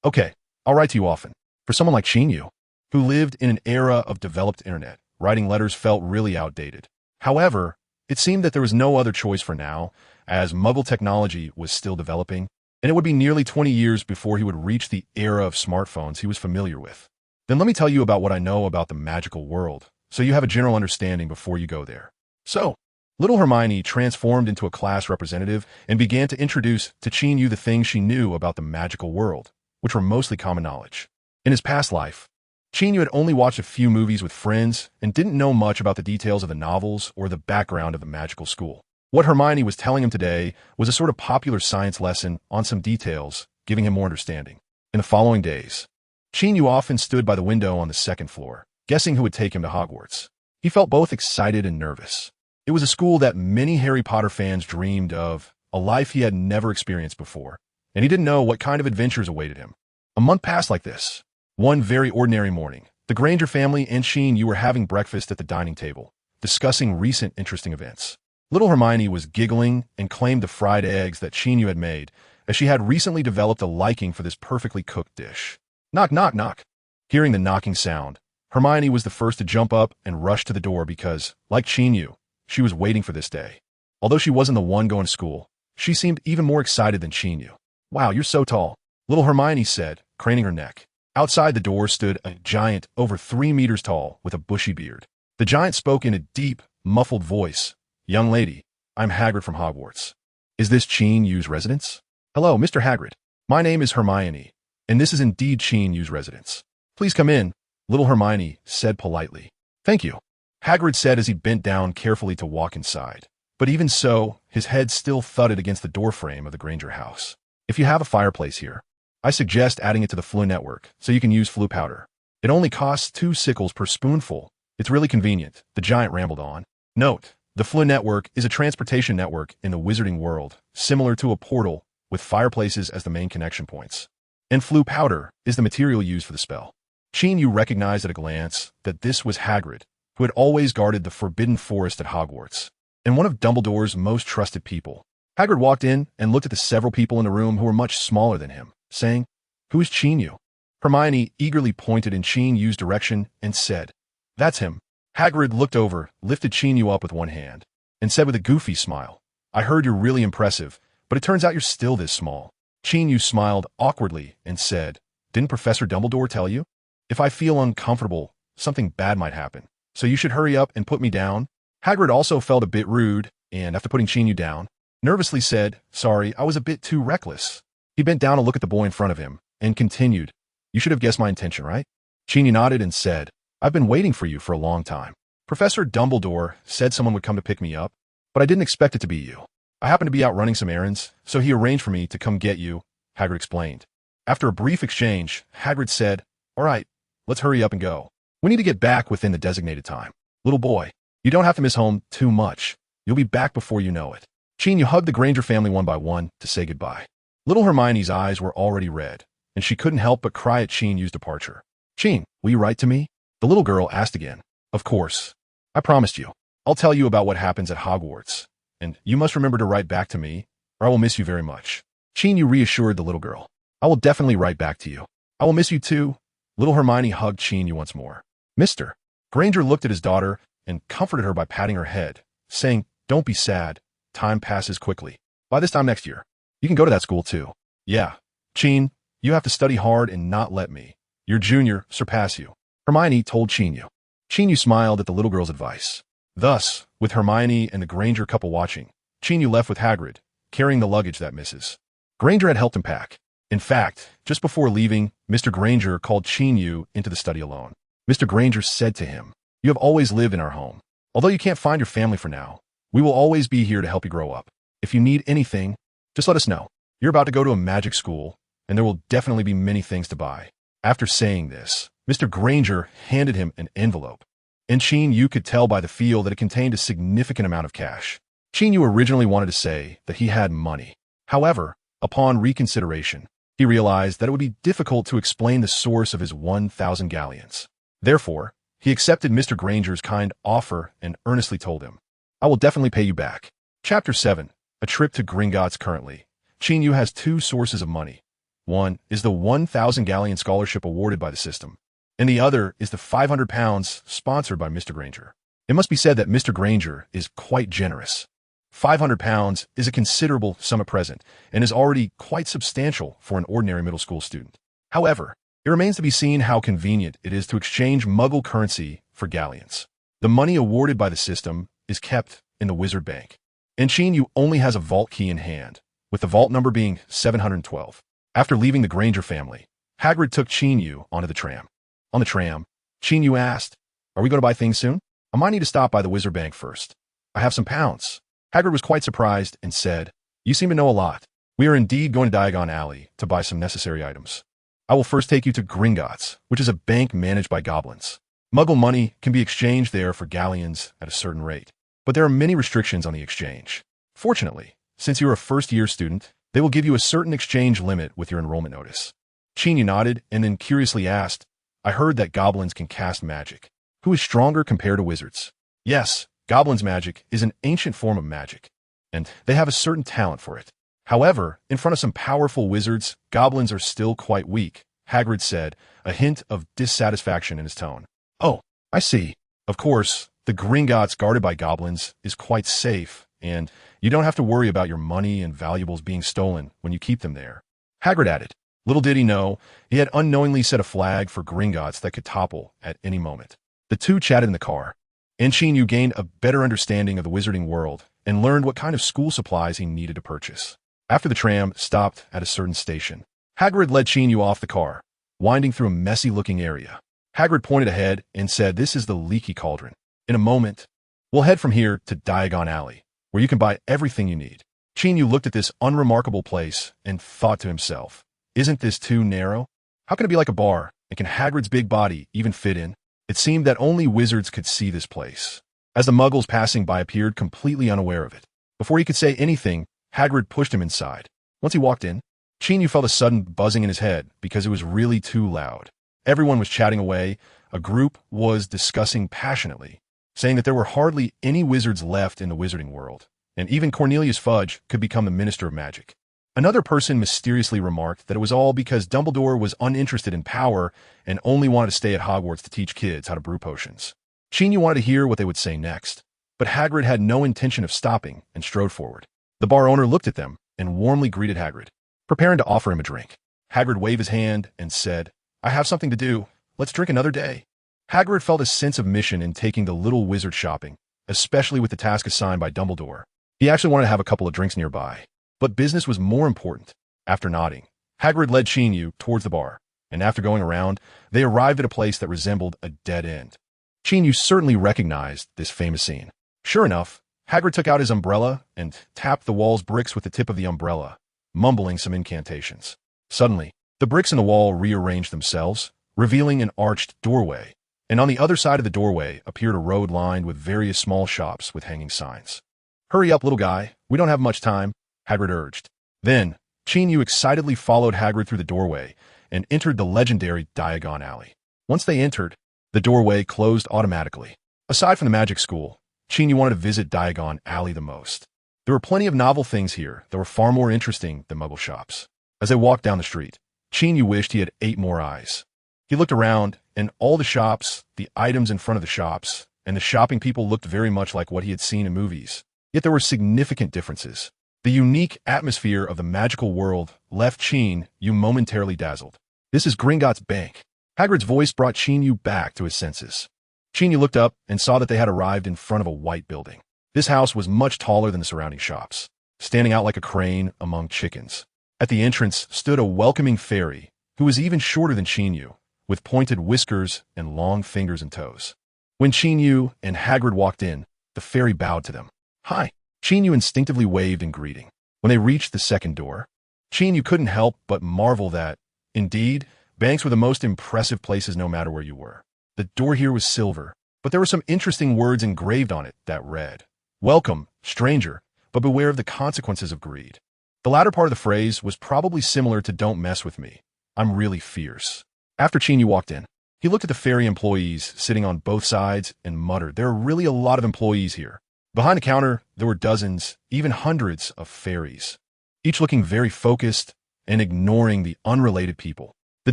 Okay. I'll write to you often." For someone like Qin Yu, who lived in an era of developed internet, writing letters felt really outdated. However, it seemed that there was no other choice for now, as Muggle technology was still developing, and it would be nearly 20 years before he would reach the era of smartphones he was familiar with. Then let me tell you about what I know about the magical world, so you have a general understanding before you go there. So, little Hermione transformed into a class representative and began to introduce to Qin Yu the things she knew about the magical world, which were mostly common knowledge. In his past life, Qin Yu had only watched a few movies with friends and didn't know much about the details of the novels or the background of the magical school. What Hermione was telling him today was a sort of popular science lesson on some details, giving him more understanding. In the following days, Qin Yu often stood by the window on the second floor, guessing who would take him to Hogwarts. He felt both excited and nervous. It was a school that many Harry Potter fans dreamed of, a life he had never experienced before, and he didn't know what kind of adventures awaited him. A month passed like this. One very ordinary morning, the Granger family and Qin Yu were having breakfast at the dining table, discussing recent interesting events. Little Hermione was giggling and claimed the fried eggs that Qin Yu had made, as she had recently developed a liking for this perfectly cooked dish. Knock, knock, knock. Hearing the knocking sound, Hermione was the first to jump up and rush to the door because, like Qin Yu, she was waiting for this day. Although she wasn't the one going to school, she seemed even more excited than Qin Yu. "Wow, you're so tall," little Hermione said, craning her neck. Outside the door stood a giant over 3 meters tall with a bushy beard. The giant spoke in a deep, muffled voice. "Young lady, I'm Hagrid from Hogwarts. Is this Qin Yu's residence?" "Hello, Mr. Hagrid. My name is Hermione, and this is indeed Qin Yu's residence. Please come in," little Hermione said politely. "Thank you," Hagrid said as he bent down carefully to walk inside. But even so, his head still thudded against the doorframe of the Granger house. "If you have a fireplace here, I suggest adding it to the Floo network so you can use Floo powder. It only costs 2 sickles per spoonful. It's really convenient," the giant rambled on. Note, the Floo network is a transportation network in the wizarding world, similar to a portal, with fireplaces as the main connection points. And Floo powder is the material used for the spell. Qin Yu recognized at a glance that this was Hagrid, who had always guarded the Forbidden Forest at Hogwarts, and one of Dumbledore's most trusted people. Hagrid walked in and looked at the several people in the room who were much smaller than him, saying, "Who is Qin Yu?" Hermione eagerly pointed in Qin Yu's direction and said, "That's him." Hagrid looked over, lifted Qin Yu up with one hand, and said with a goofy smile, "I heard you're really impressive, but it turns out you're still this small." Qin Yu smiled awkwardly and said, "Didn't Professor Dumbledore tell you? If I feel uncomfortable, something bad might happen, so you should hurry up and put me down." Hagrid also felt a bit rude, and after putting Qin Yu down, nervously said, "Sorry, I was a bit too reckless." He bent down to look at the boy in front of him, and continued, "You should have guessed my intention, right?" Qin Yu nodded and said, "I've been waiting for you for a long time. Professor Dumbledore said someone would come to pick me up, but I didn't expect it to be you. I happened to be out running some errands, so he arranged for me to come get you," Hagrid explained. After a brief exchange, Hagrid said, "All right, let's hurry up and go. We need to get back within the designated time. Little boy, you don't have to miss home too much. You'll be back before you know it." Qin Yu hugged the Granger family one by one to say goodbye. Little Hermione's eyes were already red, and she couldn't help but cry at Qin Yu's departure. "Qin, will you write to me?" the little girl asked again. "Of course. I promised you. I'll tell you about what happens at Hogwarts, and you must remember to write back to me, or I will miss you very much." Qin Yu reassured the little girl. "I will definitely write back to you. I will miss you too." Little Hermione hugged Qin Yu once more. "Mr. Granger looked at his daughter and comforted her by patting her head, saying, "Don't be sad. Time passes quickly. By this time next year, you can go to that school too." "Yeah. Qin, you have to study hard and not let me, your junior, surpass you," Hermione told Qin Yu. Qin Yu smiled at the little girl's advice. Thus, with Hermione and the Granger couple watching, Qin Yu left with Hagrid, carrying the luggage that Mrs. Granger had helped him pack. In fact, just before leaving, Mr. Granger called Qin Yu into the study alone. Mr. Granger said to him, "You have always lived in our home. Although you can't find your family for now, we will always be here to help you grow up. If you need anything, just let us know. You're about to go to a magic school, and there will definitely be many things to buy. After saying this, Mr. Granger handed him an envelope. And Qin Yu could tell by the feel that it contained a significant amount of cash. Qin Yu originally wanted to say that he had money. However, upon reconsideration, he realized that it would be difficult to explain the source of his 1,000 galleons. Therefore, he accepted Mr. Granger's kind offer and earnestly told him, "I will definitely pay you back." Chapter 7. A trip to Gringotts. Currently, Qin Yu has two sources of money. One is the 1,000 galleon scholarship awarded by the system, and the other is the 500 pounds sponsored by Mr. Granger. It must be said that Mr. Granger is quite generous. 500 pounds is a considerable sum at present and is already quite substantial for an ordinary middle school student. However, it remains to be seen how convenient it is to exchange Muggle currency for galleons. The money awarded by the system is kept in the Wizard Bank, and Qin Yu only has a vault key in hand, with the vault number being 712. After leaving the Granger family, Hagrid took Qin Yu onto the tram. On the tram, Qin Yu asked, "Are we going to buy things soon? I might need to stop by the Wizard Bank first. I have some pounds." Hagrid was quite surprised and said, "You seem to know a lot. We are indeed going to Diagon Alley to buy some necessary items. I will first take you to Gringotts, which is a bank managed by goblins. Muggle money can be exchanged there for galleons at a certain rate, but there are many restrictions on the exchange. Fortunately, since you're a first-year student, they will give you a certain exchange limit with your enrollment notice." Qin Yu nodded and then curiously asked, "I heard that goblins can cast magic. Who is stronger compared to wizards?" "Yes, goblins' magic is an ancient form of magic, and they have a certain talent for it. However, in front of some powerful wizards, goblins are still quite weak," Hagrid said, a hint of dissatisfaction in his tone. "Oh, I see. Of course, the Gringotts guarded by goblins is quite safe, and you don't have to worry about your money and valuables being stolen when you keep them there," Hagrid added. Little did he know, he had unknowingly set a flag for Gringotts that could topple at any moment. The two chatted in the car, and Qin Yu gained a better understanding of the wizarding world and learned what kind of school supplies he needed to purchase. After the tram stopped at a certain station, Hagrid led Qin Yu off the car, winding through a messy-looking area. Hagrid pointed ahead and said, "This is the Leaky Cauldron. In a moment, we'll head from here to Diagon Alley, where you can buy everything you need." Qin Yu looked at this unremarkable place and thought to himself, "Isn't this too narrow? How can it be like a bar, and can Hagrid's big body even fit in?" It seemed that only wizards could see this place, as the muggles passing by appeared completely unaware of it. Before he could say anything, Hagrid pushed him inside. Once he walked in, Qin Yu felt a sudden buzzing in his head because it was really too loud. Everyone was chatting away. A group was discussing passionately, saying that there were hardly any wizards left in the wizarding world, and even Cornelius Fudge could become the Minister of Magic. Another person mysteriously remarked that it was all because Dumbledore was uninterested in power and only wanted to stay at Hogwarts to teach kids how to brew potions. Qin Yu wanted to hear what they would say next, but Hagrid had no intention of stopping and strode forward. The bar owner looked at them and warmly greeted Hagrid, preparing to offer him a drink. Hagrid waved his hand and said, "I have something to do. Let's drink another day." Hagrid felt a sense of mission in taking the little wizard shopping, especially with the task assigned by Dumbledore. He actually wanted to have a couple of drinks nearby, but business was more important. After nodding, Hagrid led Qin Yu towards the bar, and after going around, they arrived at a place that resembled a dead end. Qin Yu certainly recognized this famous scene. Sure enough, Hagrid took out his umbrella and tapped the wall's bricks with the tip of the umbrella, mumbling some incantations. Suddenly, the bricks in the wall rearranged themselves, revealing an arched doorway, and on the other side of the doorway appeared a road lined with various small shops with hanging signs. "Hurry up, little guy. We don't have much time," Hagrid urged. Then, Qin Yu excitedly followed Hagrid through the doorway and entered the legendary Diagon Alley. Once they entered, the doorway closed automatically. Aside from the magic school, Qin Yu wanted to visit Diagon Alley the most. There were plenty of novel things here that were far more interesting than Muggle shops. As they walked down the street, Qin Yu wished he had 8 more eyes. He looked around, and all the shops, the items in front of the shops, and the shopping people looked very much like what he had seen in movies. Yet there were significant differences. The unique atmosphere of the magical world left Qin Yu momentarily dazzled. "This is Gringotts Bank." Hagrid's voice brought Qin Yu back to his senses. Qin Yu looked up and saw that they had arrived in front of a white building. This house was much taller than the surrounding shops, standing out like a crane among chickens. At the entrance stood a welcoming fairy, who was even shorter than Qin Yu, with pointed whiskers and long fingers and toes. When Qin Yu and Hagrid walked in, the fairy bowed to them. Hi. Qin Yu instinctively waved in greeting. When they reached the second door, Qin Yu couldn't help but marvel that, indeed, banks were the most impressive places no matter where you were. The door here was silver, but there were some interesting words engraved on it that read, "Welcome, stranger, but beware of the consequences of greed." The latter part of the phrase was probably similar to "Don't mess with me. I'm really fierce." After Qin Yu walked in, he looked at the fairy employees sitting on both sides and muttered, "There are really a lot of employees here." Behind the counter, there were dozens, even hundreds of fairies, each looking very focused and ignoring the unrelated people. The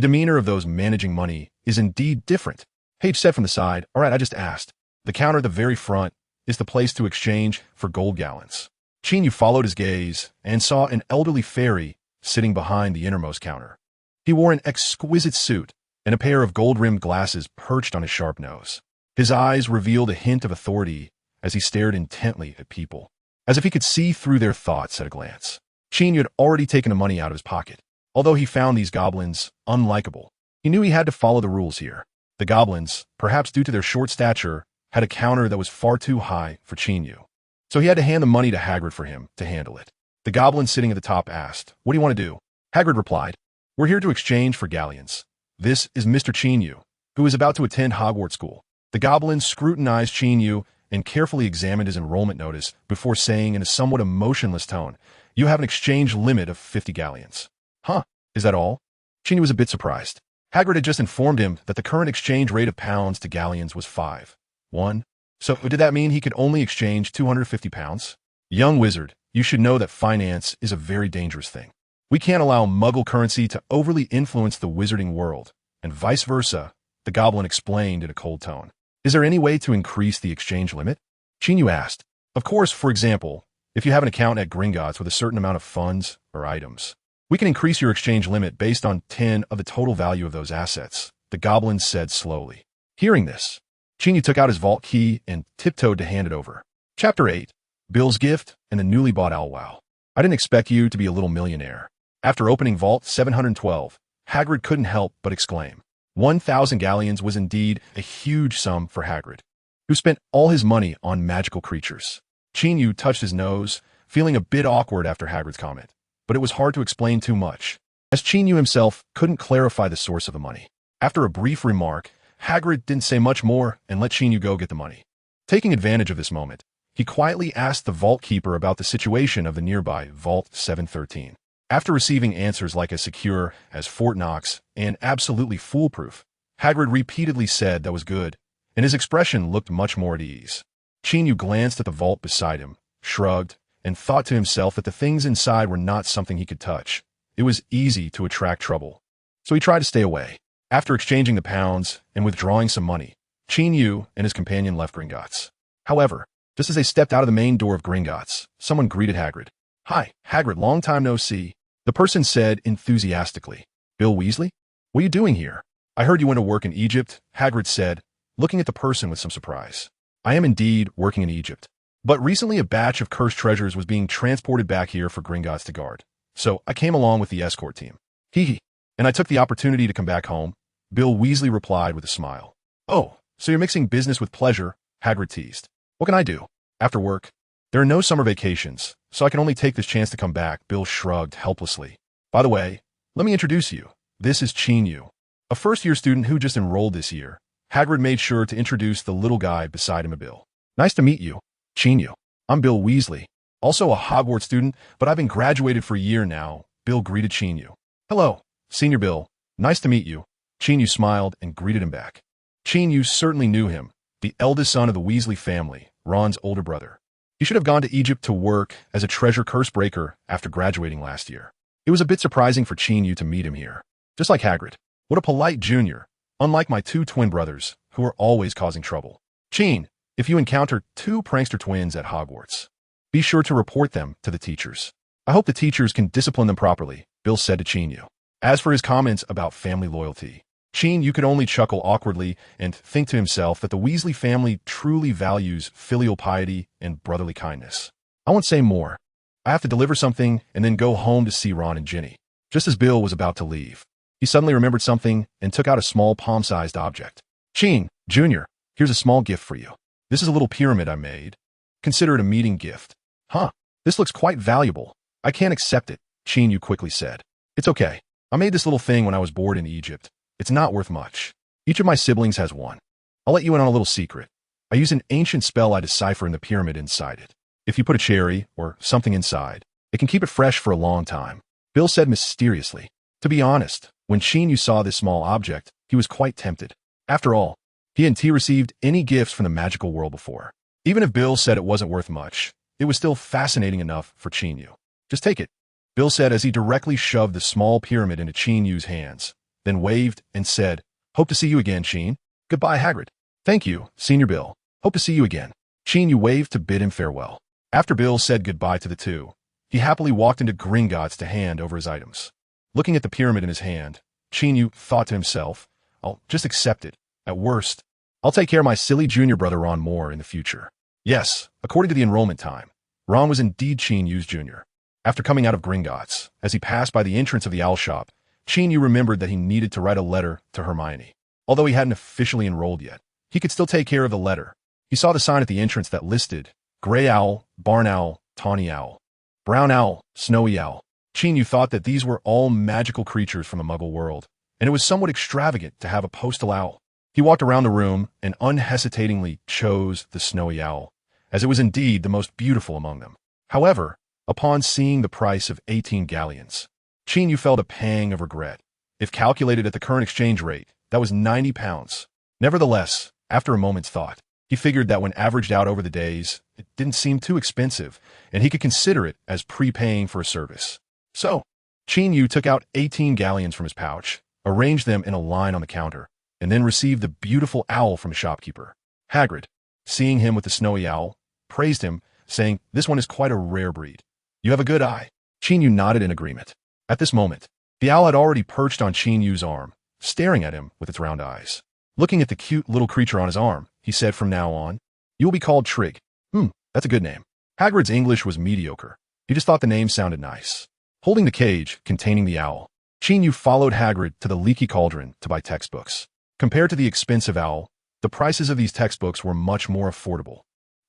demeanor of those managing money is indeed different. Paige said from the side, "All right, I just asked. The counter at the very front is the place to exchange for gold gallons." Qin Yu followed his gaze and saw an elderly fairy sitting behind the innermost counter. He wore an exquisite suit, and a pair of gold-rimmed glasses perched on his sharp nose. His eyes revealed a hint of authority as he stared intently at people, as if he could see through their thoughts at a glance. Qin Yu had already taken the money out of his pocket. Although he found these goblins unlikable, he knew he had to follow the rules here. The goblins, perhaps due to their short stature, had a counter that was far too high for Qin Yu. So he had to hand the money to Hagrid for him to handle it. The goblin sitting at the top asked, "What do you want to do?" Hagrid replied, "We're here to exchange for galleons. This is Mr. Qin Yu, who is about to attend Hogwarts school." The goblin scrutinized Qin Yu and carefully examined his enrollment notice before saying in a somewhat emotionless tone, "You have an exchange limit of 50 galleons. Huh, is that all? Qin Yu was a bit surprised. Hagrid had just informed him that the current exchange rate of pounds to galleons was 5:1. So did that mean he could only exchange 250 pounds? Young wizard, you should know that finance is a very dangerous thing. We can't allow Muggle currency to overly influence the wizarding world, and vice versa, the goblin explained in a cold tone. Is there any way to increase the exchange limit? Qin Yu asked. Of course, for example, if you have an account at Gringotts with a certain amount of funds or items, we can increase your exchange limit based on 10 of the total value of those assets, the goblin said slowly. Hearing this, Qin Yu took out his vault key and tiptoed to hand it over. Chapter 8. Bill's Gift and the Newly Bought Owl Wow. I didn't expect you to be a little millionaire. After opening Vault 712, Hagrid couldn't help but exclaim. 1,000 galleons was indeed a huge sum for Hagrid, who spent all his money on magical creatures. Qin Yu touched his nose, feeling a bit awkward after Hagrid's comment, but it was hard to explain too much, as Qin Yu himself couldn't clarify the source of the money. After a brief remark, Hagrid didn't say much more and let Qin Yu go get the money. Taking advantage of this moment, he quietly asked the vault keeper about the situation of the nearby Vault 713. After receiving answers like as secure as Fort Knox and absolutely foolproof, Hagrid repeatedly said that was good, and his expression looked much more at ease. Qin Yu glanced at the vault beside him, shrugged, and thought to himself that the things inside were not something he could touch. It was easy to attract trouble, so he tried to stay away. After exchanging the pounds and withdrawing some money, Qin Yu and his companion left Gringotts. However, just as they stepped out of the main door of Gringotts, someone greeted Hagrid. "Hi, Hagrid, long time no see." The person said enthusiastically, "Bill Weasley? What are you doing here?" "I heard you went to work in Egypt," Hagrid said, looking at the person with some surprise. "I am indeed working in Egypt, but recently a batch of cursed treasures was being transported back here for Gringotts to guard, so I came along with the escort team. Hee, and I took the opportunity to come back home," Bill Weasley replied with a smile. "Oh, so you're mixing business with pleasure," Hagrid teased. "What can I do? After work?" "There are no summer vacations, so I can only take this chance to come back," Bill shrugged helplessly. "By the way, let me introduce you. This is Qin Yu, a first-year student who just enrolled this year." Hagrid made sure to introduce the little guy beside him to Bill. "Nice to meet you, Qin Yu. I'm Bill Weasley, also a Hogwarts student, but I've been graduated for a year now," Bill greeted Qin Yu. "Hello, Senior Bill. Nice to meet you." Qin Yu smiled and greeted him back. Qin Yu certainly knew him, the eldest son of the Weasley family, Ron's older brother. He should have gone to Egypt to work as a treasure curse breaker after graduating last year. It was a bit surprising for Qin Yu to meet him here. Just like Hagrid. What a polite junior, unlike my two twin brothers, who are always causing trouble. "Qin, if you encounter two prankster twins at Hogwarts, be sure to report them to the teachers. I hope the teachers can discipline them properly," Bill said to Qin Yu. As for his comments about family loyalty, Qin Yu could only chuckle awkwardly and think to himself that the Weasley family truly values filial piety and brotherly kindness. "I won't say more. I have to deliver something and then go home to see Ron and Ginny." Just as Bill was about to leave, he suddenly remembered something and took out a small palm-sized object. "Qin, Jr., Here's a small gift for you. This is a little pyramid I made. Consider it a meeting gift. Huh, this looks quite valuable. I can't accept it, Qin Yu quickly said. It's okay. I made this little thing when I was bored in Egypt. It's not worth much. Each of my siblings has one. I'll let you in on a little secret. I use an ancient spell I decipher in the pyramid inside it. If you put a cherry or something inside, it can keep it fresh for a long time, Bill said mysteriously. To be honest, when Qin Yu saw this small object, he was quite tempted. After all, he hadn't received any gifts from the magical world before. Even if Bill said it wasn't worth much, it was still fascinating enough for Qin Yu. Just take it, Bill said as he directly shoved the small pyramid into Qin Yu's hands, then waved and said, Hope to see you again, Qin. Goodbye, Hagrid. Thank you, Senior Bill. Hope to see you again. Qin Yu waved to bid him farewell. After Bill said goodbye to the two, he happily walked into Gringotts to hand over his items. Looking at the pyramid in his hand, Qin Yu thought to himself, I'll just accept it. At worst, I'll take care of my silly junior brother Ron more in the future. Yes, according to the enrollment time, Ron was indeed Qin Yu's junior. After coming out of Gringotts, as he passed by the entrance of the owl shop, Qin Yu remembered that he needed to write a letter to Hermione. Although he hadn't officially enrolled yet, he could still take care of the letter. He saw the sign at the entrance that listed gray owl, barn owl, tawny owl, brown owl, snowy owl. Qin Yu thought that these were all magical creatures from the Muggle world, and it was somewhat extravagant to have a postal owl. He walked around the room and unhesitatingly chose the snowy owl, as it was indeed the most beautiful among them. However, upon seeing the price of 18 galleons, Qin Yu felt a pang of regret. If calculated at the current exchange rate, that was 90 pounds. Nevertheless, after a moment's thought, he figured that when averaged out over the days, it didn't seem too expensive, and he could consider it as prepaying for a service. So, Qin Yu took out 18 galleons from his pouch, arranged them in a line on the counter, and then received the beautiful owl from a shopkeeper. Hagrid, seeing him with the snowy owl, praised him, saying, This one is quite a rare breed. You have a good eye. Qin Yu nodded in agreement. At this moment, the owl had already perched on Qin Yu's arm, staring at him with its round eyes. Looking at the cute little creature on his arm, he said from now on, You will be called Trig. That's a good name. Hagrid's English was mediocre. He just thought the name sounded nice. Holding the cage containing the owl, Qin Yu followed Hagrid to the leaky cauldron to buy textbooks. Compared to the expensive owl, the prices of these textbooks were much more affordable.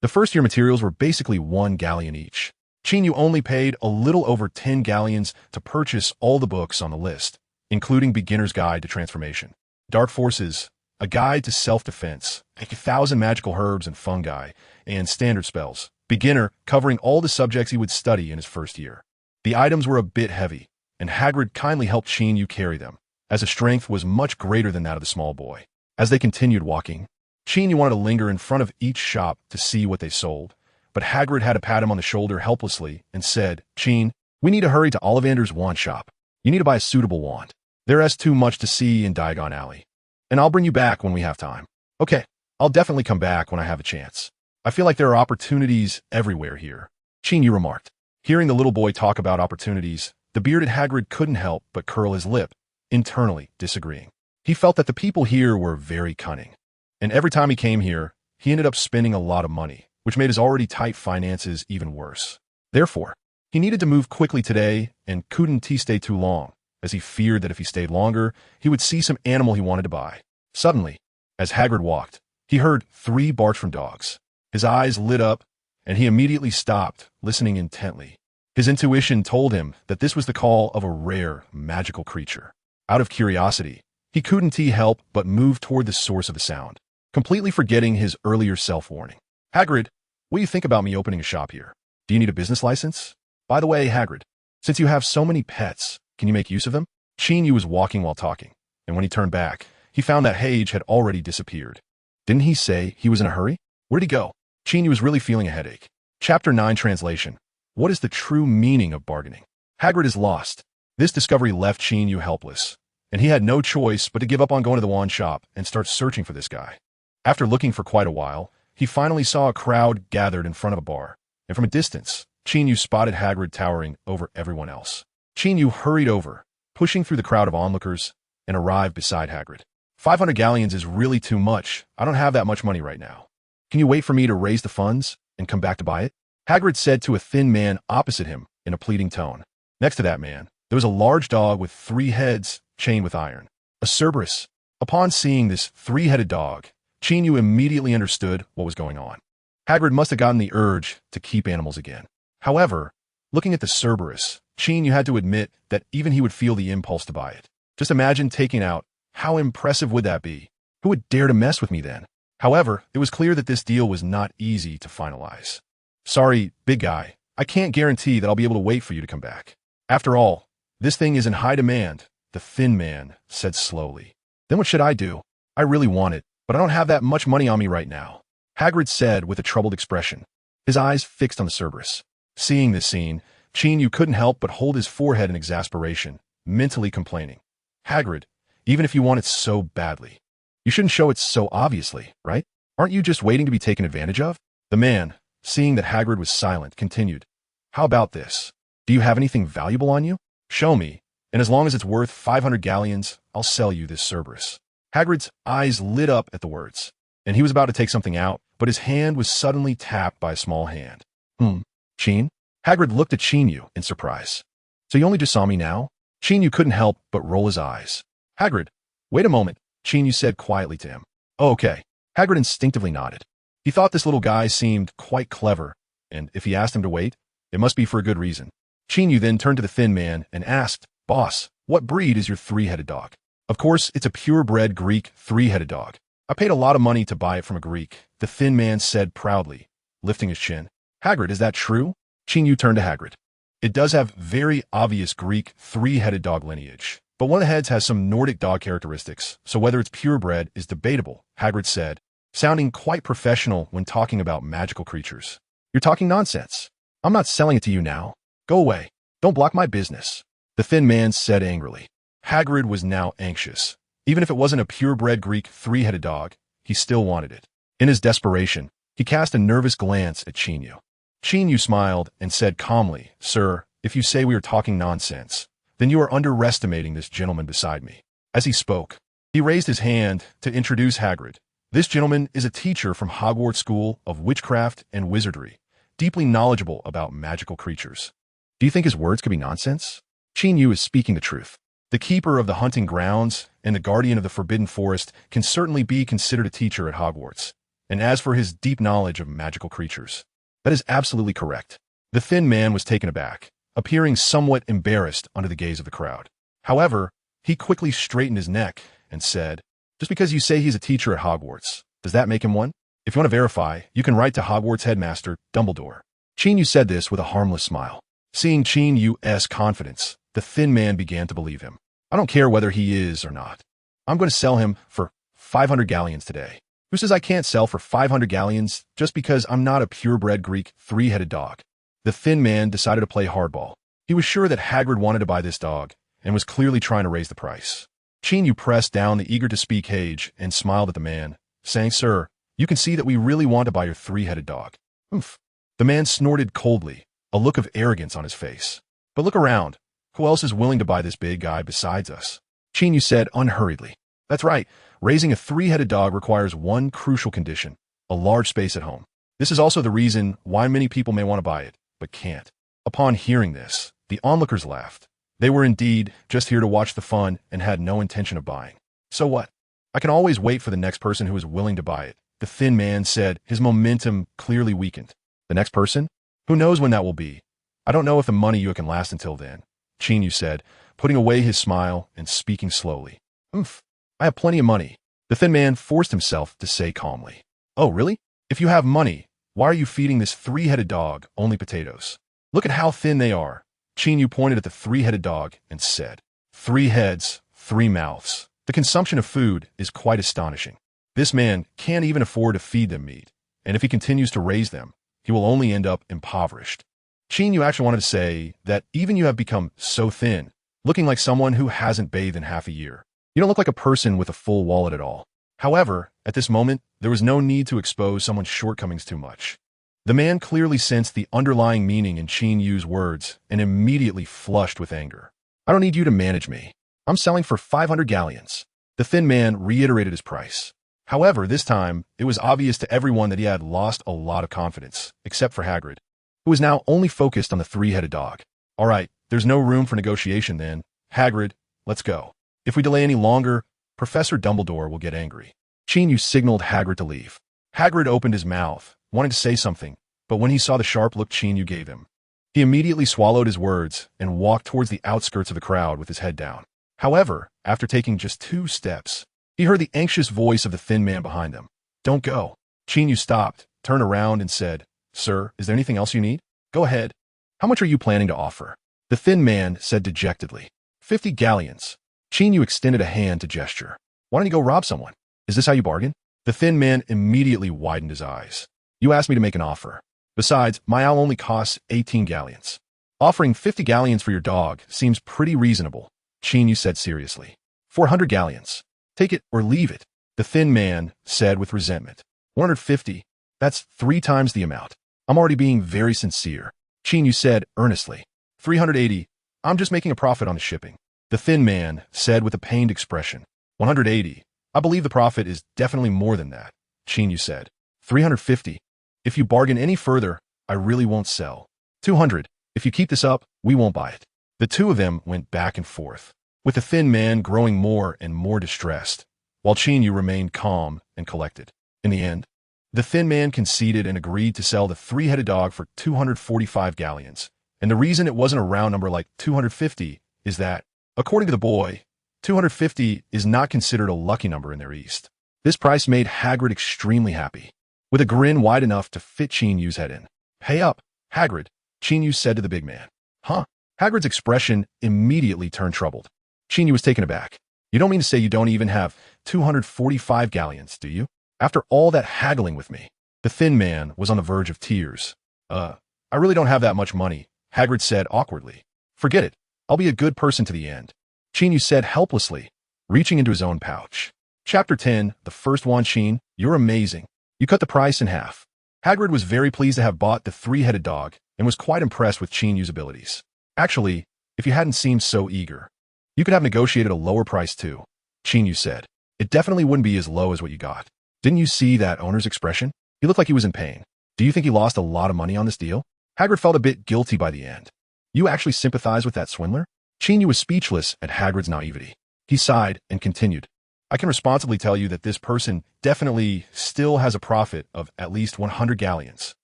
The first-year materials were basically 1 galleon each. Qin Yu only paid a little over 10 galleons to purchase all the books on the list, including Beginner's Guide to Transformation, Dark Forces, A Guide to Self-Defense, 1,000 Magical Herbs and Fungi, and Standard Spells, Beginner, covering all the subjects he would study in his first year. The items were a bit heavy, and Hagrid kindly helped Qin Yu carry them, as his strength was much greater than that of the small boy. As they continued walking, Qin Yu wanted to linger in front of each shop to see what they sold, but Hagrid had to pat him on the shoulder helplessly and said, Qin, we need to hurry to Ollivander's wand shop. You need to buy a suitable wand. There is too much to see in Diagon Alley. And I'll bring you back when we have time. Okay, I'll definitely come back when I have a chance. I feel like there are opportunities everywhere here, Qin Yu remarked. Hearing the little boy talk about opportunities, the bearded Hagrid couldn't help but curl his lip, internally disagreeing. He felt that the people here were very cunning. And every time he came here, he ended up spending a lot of money, which made his already tight finances even worse. Therefore, he needed to move quickly today and couldn't stay too long, as he feared that if he stayed longer, he would see some animal he wanted to buy. Suddenly, as Hagrid walked, he heard 3 barks from dogs. His eyes lit up, and he immediately stopped, listening intently. His intuition told him that this was the call of a rare, magical creature. Out of curiosity, he couldn't help but move toward the source of the sound, completely forgetting his earlier self-warning. Hagrid, what do you think about me opening a shop here? Do you need a business license? By the way, Hagrid, since you have so many pets, can you make use of them? Qin Yu was walking while talking, and when he turned back, he found that Hage had already disappeared. Didn't he say he was in a hurry? Where'd he go? Qin Yu was really feeling a headache. Chapter 9 Translation. What is the true meaning of bargaining? Hagrid is lost. This discovery left Qin Yu helpless, and he had no choice but to give up on going to the wand shop and start searching for this guy. After looking for quite a while, he finally saw a crowd gathered in front of a bar, and from a distance, Qin Yu spotted Hagrid towering over everyone else. Qin Yu hurried over, pushing through the crowd of onlookers, and arrived beside Hagrid. 500 galleons is really too much. I don't have that much money right now. Can you wait for me to raise the funds and come back to buy it? Hagrid said to a thin man opposite him in a pleading tone. Next to that man, there was a large dog with 3 heads chained with iron, a Cerberus. Upon seeing this 3-headed dog, Qin Yu immediately understood what was going on. Hagrid must have gotten the urge to keep animals again. However, looking at the Cerberus, Qin Yu had to admit that even he would feel the impulse to buy it. Just imagine taking out. How impressive would that be? Who would dare to mess with me then? However, it was clear that this deal was not easy to finalize. Sorry, big guy. I can't guarantee that I'll be able to wait for you to come back. After all, this thing is in high demand, the thin man said slowly. Then what should I do? I really want it, but I don't have that much money on me right now, Hagrid said with a troubled expression, his eyes fixed on the Cerberus. Seeing this scene, Qin Yu couldn't help but hold his forehead in exasperation, mentally complaining. Hagrid, even if you want it so badly, you shouldn't show it so obviously, right? Aren't you just waiting to be taken advantage of? The man, seeing that Hagrid was silent, continued. How about this? Do you have anything valuable on you? Show me, and as long as it's worth 500 galleons, I'll sell you this Cerberus. Hagrid's eyes lit up at the words, and he was about to take something out, but his hand was suddenly tapped by a small hand. Qin? Hagrid looked at Qin Yu in surprise. So you only just saw me now? Qin Yu couldn't help but roll his eyes. Hagrid, wait a moment, Qin Yu said quietly to him. Oh, okay. Hagrid instinctively nodded. He thought this little guy seemed quite clever, and if he asked him to wait, it must be for a good reason. Qin Yu then turned to the thin man and asked, Boss, what breed is your three-headed dog? Of course, it's a purebred Greek three-headed dog. I paid a lot of money to buy it from a Greek, the thin man said proudly, lifting his chin. Hagrid, is that true? Qin Yu turned to Hagrid. It does have very obvious Greek three-headed dog lineage, but one of the heads has some Nordic dog characteristics, so whether it's purebred is debatable, Hagrid said, sounding quite professional when talking about magical creatures. You're talking nonsense. I'm not selling it to you now. Go away. Don't block my business, the thin man said angrily. Hagrid was now anxious. Even if it wasn't a purebred Greek three-headed dog, he still wanted it. In his desperation, he cast a nervous glance at Qin Yu. Qin Yu smiled and said calmly, Sir, if you say we are talking nonsense, then you are underestimating this gentleman beside me. As he spoke, he raised his hand to introduce Hagrid. This gentleman is a teacher from Hogwarts School of Witchcraft and Wizardry, deeply knowledgeable about magical creatures. Do you think his words could be nonsense? Qin Yu is speaking the truth. The keeper of the hunting grounds and the guardian of the Forbidden Forest can certainly be considered a teacher at Hogwarts. And as for his deep knowledge of magical creatures, that is absolutely correct. The thin man was taken aback, appearing somewhat embarrassed under the gaze of the crowd. However, he quickly straightened his neck and said, Just because you say he's a teacher at Hogwarts, does that make him one? If you want to verify, you can write to Hogwarts headmaster Dumbledore. Qin Yu said this with a harmless smile. Seeing Qin Yu's confidence, the thin man began to believe him. I don't care whether he is or not. I'm going to sell him for 500 galleons today. Who says I can't sell for 500 galleons just because I'm not a purebred Greek three-headed dog? The thin man decided to play hardball. He was sure that Hagrid wanted to buy this dog and was clearly trying to raise the price. Qin Yu pressed down the eager-to-speak Hage and smiled at the man, saying, Sir, you can see that we really want to buy your three-headed dog. Oomph. The man snorted coldly, a look of arrogance on his face. But look around. Who else is willing to buy this big guy besides us? Qin Yu said unhurriedly. That's right. Raising a three-headed dog requires one crucial condition, a large space at home. This is also the reason why many people may want to buy it, but can't. Upon hearing this, the onlookers laughed. They were indeed just here to watch the fun and had no intention of buying. So what? I can always wait for the next person who is willing to buy it, the thin man said, his momentum clearly weakened. The next person? Who knows when that will be? I don't know if the money you can last until then, Qin Yu said, putting away his smile and speaking slowly. Oomph. I have plenty of money, the thin man forced himself to say calmly. Oh, really? If you have money, why are you feeding this three-headed dog only potatoes? Look at how thin they are. Qin Yu pointed at the three-headed dog and said, 3 heads, 3 mouths. The consumption of food is quite astonishing. This man can't even afford to feed them meat, and if he continues to raise them, he will only end up impoverished. Qin Yu actually wanted to say that even you have become so thin, looking like someone who hasn't bathed in half a year. You don't look like a person with a full wallet at all. However, at this moment, there was no need to expose someone's shortcomings too much. The man clearly sensed the underlying meaning in Qin Yu's words and immediately flushed with anger. I don't need you to manage me. I'm selling for 500 galleons. The thin man reiterated his price. However, this time, it was obvious to everyone that he had lost a lot of confidence, except for Hagrid, who was now only focused on the three-headed dog. All right, there's no room for negotiation then. Hagrid, let's go. If we delay any longer, Professor Dumbledore will get angry. Qin Yu signaled Hagrid to leave. Hagrid opened his mouth, wanting to say something, but when he saw the sharp look Qin Yu gave him, he immediately swallowed his words and walked towards the outskirts of the crowd with his head down. However, after taking just 2 steps, he heard the anxious voice of the thin man behind them. "Don't go." Qin Yu stopped, turned around and said, "Sir, is there anything else you need? Go ahead. How much are you planning to offer?" The thin man said dejectedly, 50 galleons. Qin Yu extended a hand to gesture. "Why don't you go rob someone? Is this how you bargain?" The thin man immediately widened his eyes. "You asked me to make an offer. Besides, my owl only costs 18 galleons. Offering 50 galleons for your dog seems pretty reasonable," Qin Yu said seriously. 400 galleons. Take it or leave it," the thin man said with resentment. 150? That's 3 times the amount. I'm already being very sincere," Qin Yu said earnestly. 380. I'm just making a profit on the shipping," the thin man said with a pained expression. 180. I believe the profit is definitely more than that," Qin Yu said. 350. If you bargain any further, I really won't sell. 200. If you keep this up, we won't buy it. The two of them went back and forth, with the thin man growing more and more distressed, while Qin Yu remained calm and collected. In the end, the thin man conceded and agreed to sell the 3-headed dog for 245 galleons, and the reason it wasn't a round number like 250 is that, according to the boy, 250 is not considered a lucky number in their East. This price made Hagrid extremely happy, with a grin wide enough to fit Qin Yu's head in. "Pay up, Hagrid," Qin Yu said to the big man. "Huh?" Hagrid's expression immediately turned troubled. Qin Yu was taken aback. "You don't mean to say you don't even have 245 galleons, do you? After all that haggling with me?" The thin man was on the verge of tears. I really don't have that much money," Hagrid said awkwardly. "Forget it. I'll be a good person to the end," Qin Yu said helplessly, reaching into his own pouch. Chapter 10, The First One. "Qin, you're amazing. You cut the price in half." Hagrid was very pleased to have bought the 3-headed dog and was quite impressed with Qin Yu's abilities. "Actually, if you hadn't seemed so eager, you could have negotiated a lower price too," Qin Yu said. "It definitely wouldn't be as low as what you got. Didn't you see that owner's expression? He looked like he was in pain. Do you think he lost a lot of money on this deal?" Hagrid felt a bit guilty by the end. "You actually sympathize with that swindler?" Qin Yu was speechless at Hagrid's naivety. He sighed and continued, "I can responsibly tell you that this person definitely still has a profit of at least 100 galleons.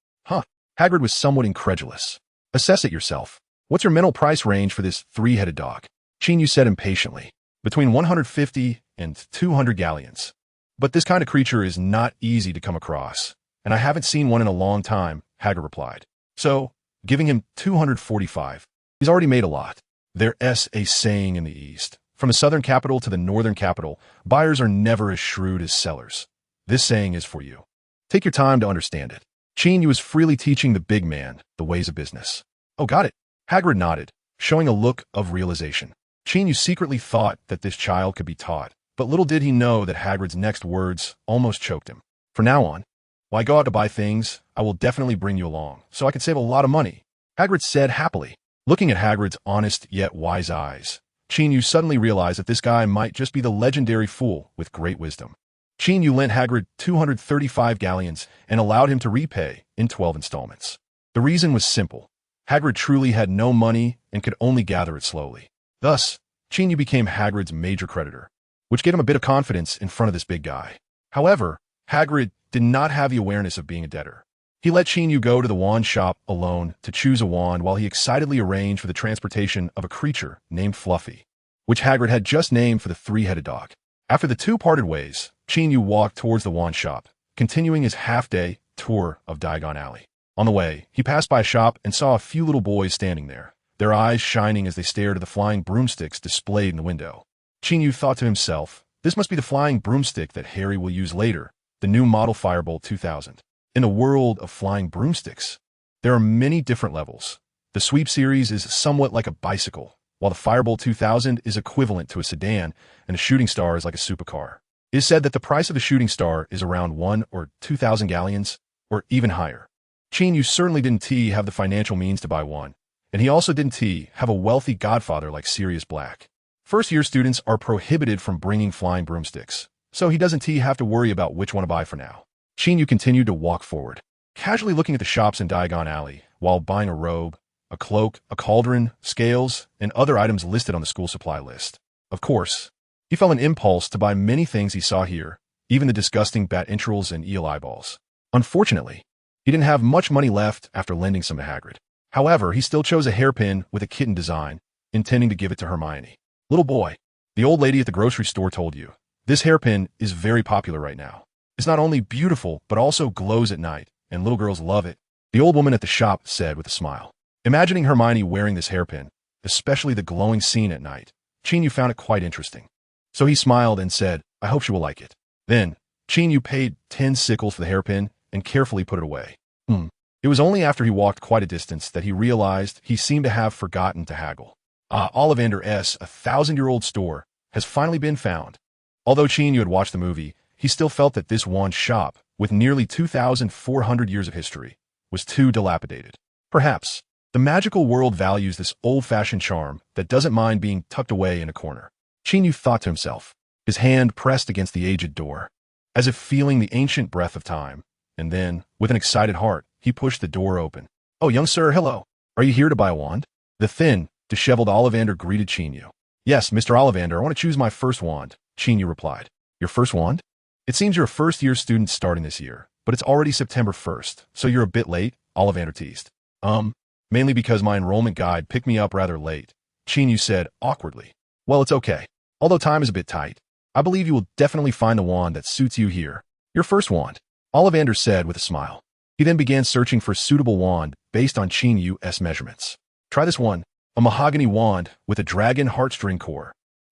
Huh? Hagrid was somewhat incredulous. "Assess it yourself. What's your mental price range for this 3-headed dog?" Qin Yu said impatiently. "Between 150 and 200 galleons. But this kind of creature is not easy to come across, and I haven't seen one in a long time," Hagrid replied. "So, giving him 245. He's already made a lot." There's a saying in the East. From the southern capital to the northern capital, buyers are never as shrewd as sellers. This saying is for you. Take your time to understand it. Qin Yu was freely teaching the big man the ways of business. "Oh, got it." Hagrid nodded, showing a look of realization. Qin Yu secretly thought that this child could be taught, but little did he know that Hagrid's next words almost choked him. "From now on, when I go out to buy things, I will definitely bring you along, so I can save a lot of money," Hagrid said happily. Looking at Hagrid's honest yet wise eyes, Qin Yu suddenly realized that this guy might just be the legendary fool with great wisdom. Qin Yu lent Hagrid 235 galleons and allowed him to repay in 12 installments. The reason was simple. Hagrid truly had no money and could only gather it slowly. Thus, Qin Yu became Hagrid's major creditor, which gave him a bit of confidence in front of this big guy. However, Hagrid did not have the awareness of being a debtor. He let Qin Yu go to the wand shop alone to choose a wand while he excitedly arranged for the transportation of a creature named Fluffy, which Hagrid had just named for the 3-headed dog. After the two parted ways, Qin Yu walked towards the wand shop, continuing his half-day tour of Diagon Alley. On the way, he passed by a shop and saw a few little boys standing there, their eyes shining as they stared at the flying broomsticks displayed in the window. Qin Yu thought to himself, this must be the flying broomstick that Harry will use later, the new model Firebolt 2000. In a world of flying broomsticks, there are many different levels. The Sweep series is somewhat like a bicycle, while the Firebolt 2000 is equivalent to a sedan, and a shooting star is like a supercar. It is said that the price of the shooting star is around 1 or 2,000 galleons, or even higher. Qin Yu certainly didn't have the financial means to buy one, and he also didn't have a wealthy godfather like Sirius Black. First-year students are prohibited from bringing flying broomsticks, so he doesn't have to worry about which one to buy for now. Qin Yu continued to walk forward, casually looking at the shops in Diagon Alley while buying a robe, a cloak, a cauldron, scales, and other items listed on the school supply list. Of course, he felt an impulse to buy many things he saw here, even the disgusting bat entrails and eel eyeballs. Unfortunately, he didn't have much money left after lending some to Hagrid. However, he still chose a hairpin with a kitten design, intending to give it to Hermione. Little boy, the old lady at the grocery store told you, this hairpin is very popular right now. It's not only beautiful, but also glows at night, and little girls love it, the old woman at the shop said with a smile. Imagining Hermione wearing this hairpin, especially the glowing scene at night, Qin Yu found it quite interesting. So he smiled and said, I hope she will like it. Then, Qin Yu paid 10 sickles for the hairpin and carefully put it away. It was only after he walked quite a distance that he realized he seemed to have forgotten to haggle. Ollivander's 1,000-year-old store has finally been found. Although Qin Yu had watched the movie, he still felt that this wand shop, with nearly 2,400 years of history, was too dilapidated. Perhaps, the magical world values this old-fashioned charm that doesn't mind being tucked away in a corner. Qin Yu thought to himself, his hand pressed against the aged door, as if feeling the ancient breath of time, and then, with an excited heart, he pushed the door open. Oh, young sir, hello. Are you here to buy a wand? The thin, disheveled Ollivander greeted Qin Yu. Yes, Mr. Ollivander, I want to choose my first wand, Qin Yu replied. Your first wand? It seems you're a first-year student starting this year, but it's already September 1st, so you're a bit late, Ollivander teased. Mainly because my enrollment guide picked me up rather late, Qin Yu said awkwardly. Well, it's okay. Although time is a bit tight, I believe you will definitely find the wand that suits you here. Your first wand, Ollivander said with a smile. He then began searching for a suitable wand based on Qin Yu's measurements. Try this one, a mahogany wand with a dragon heartstring core,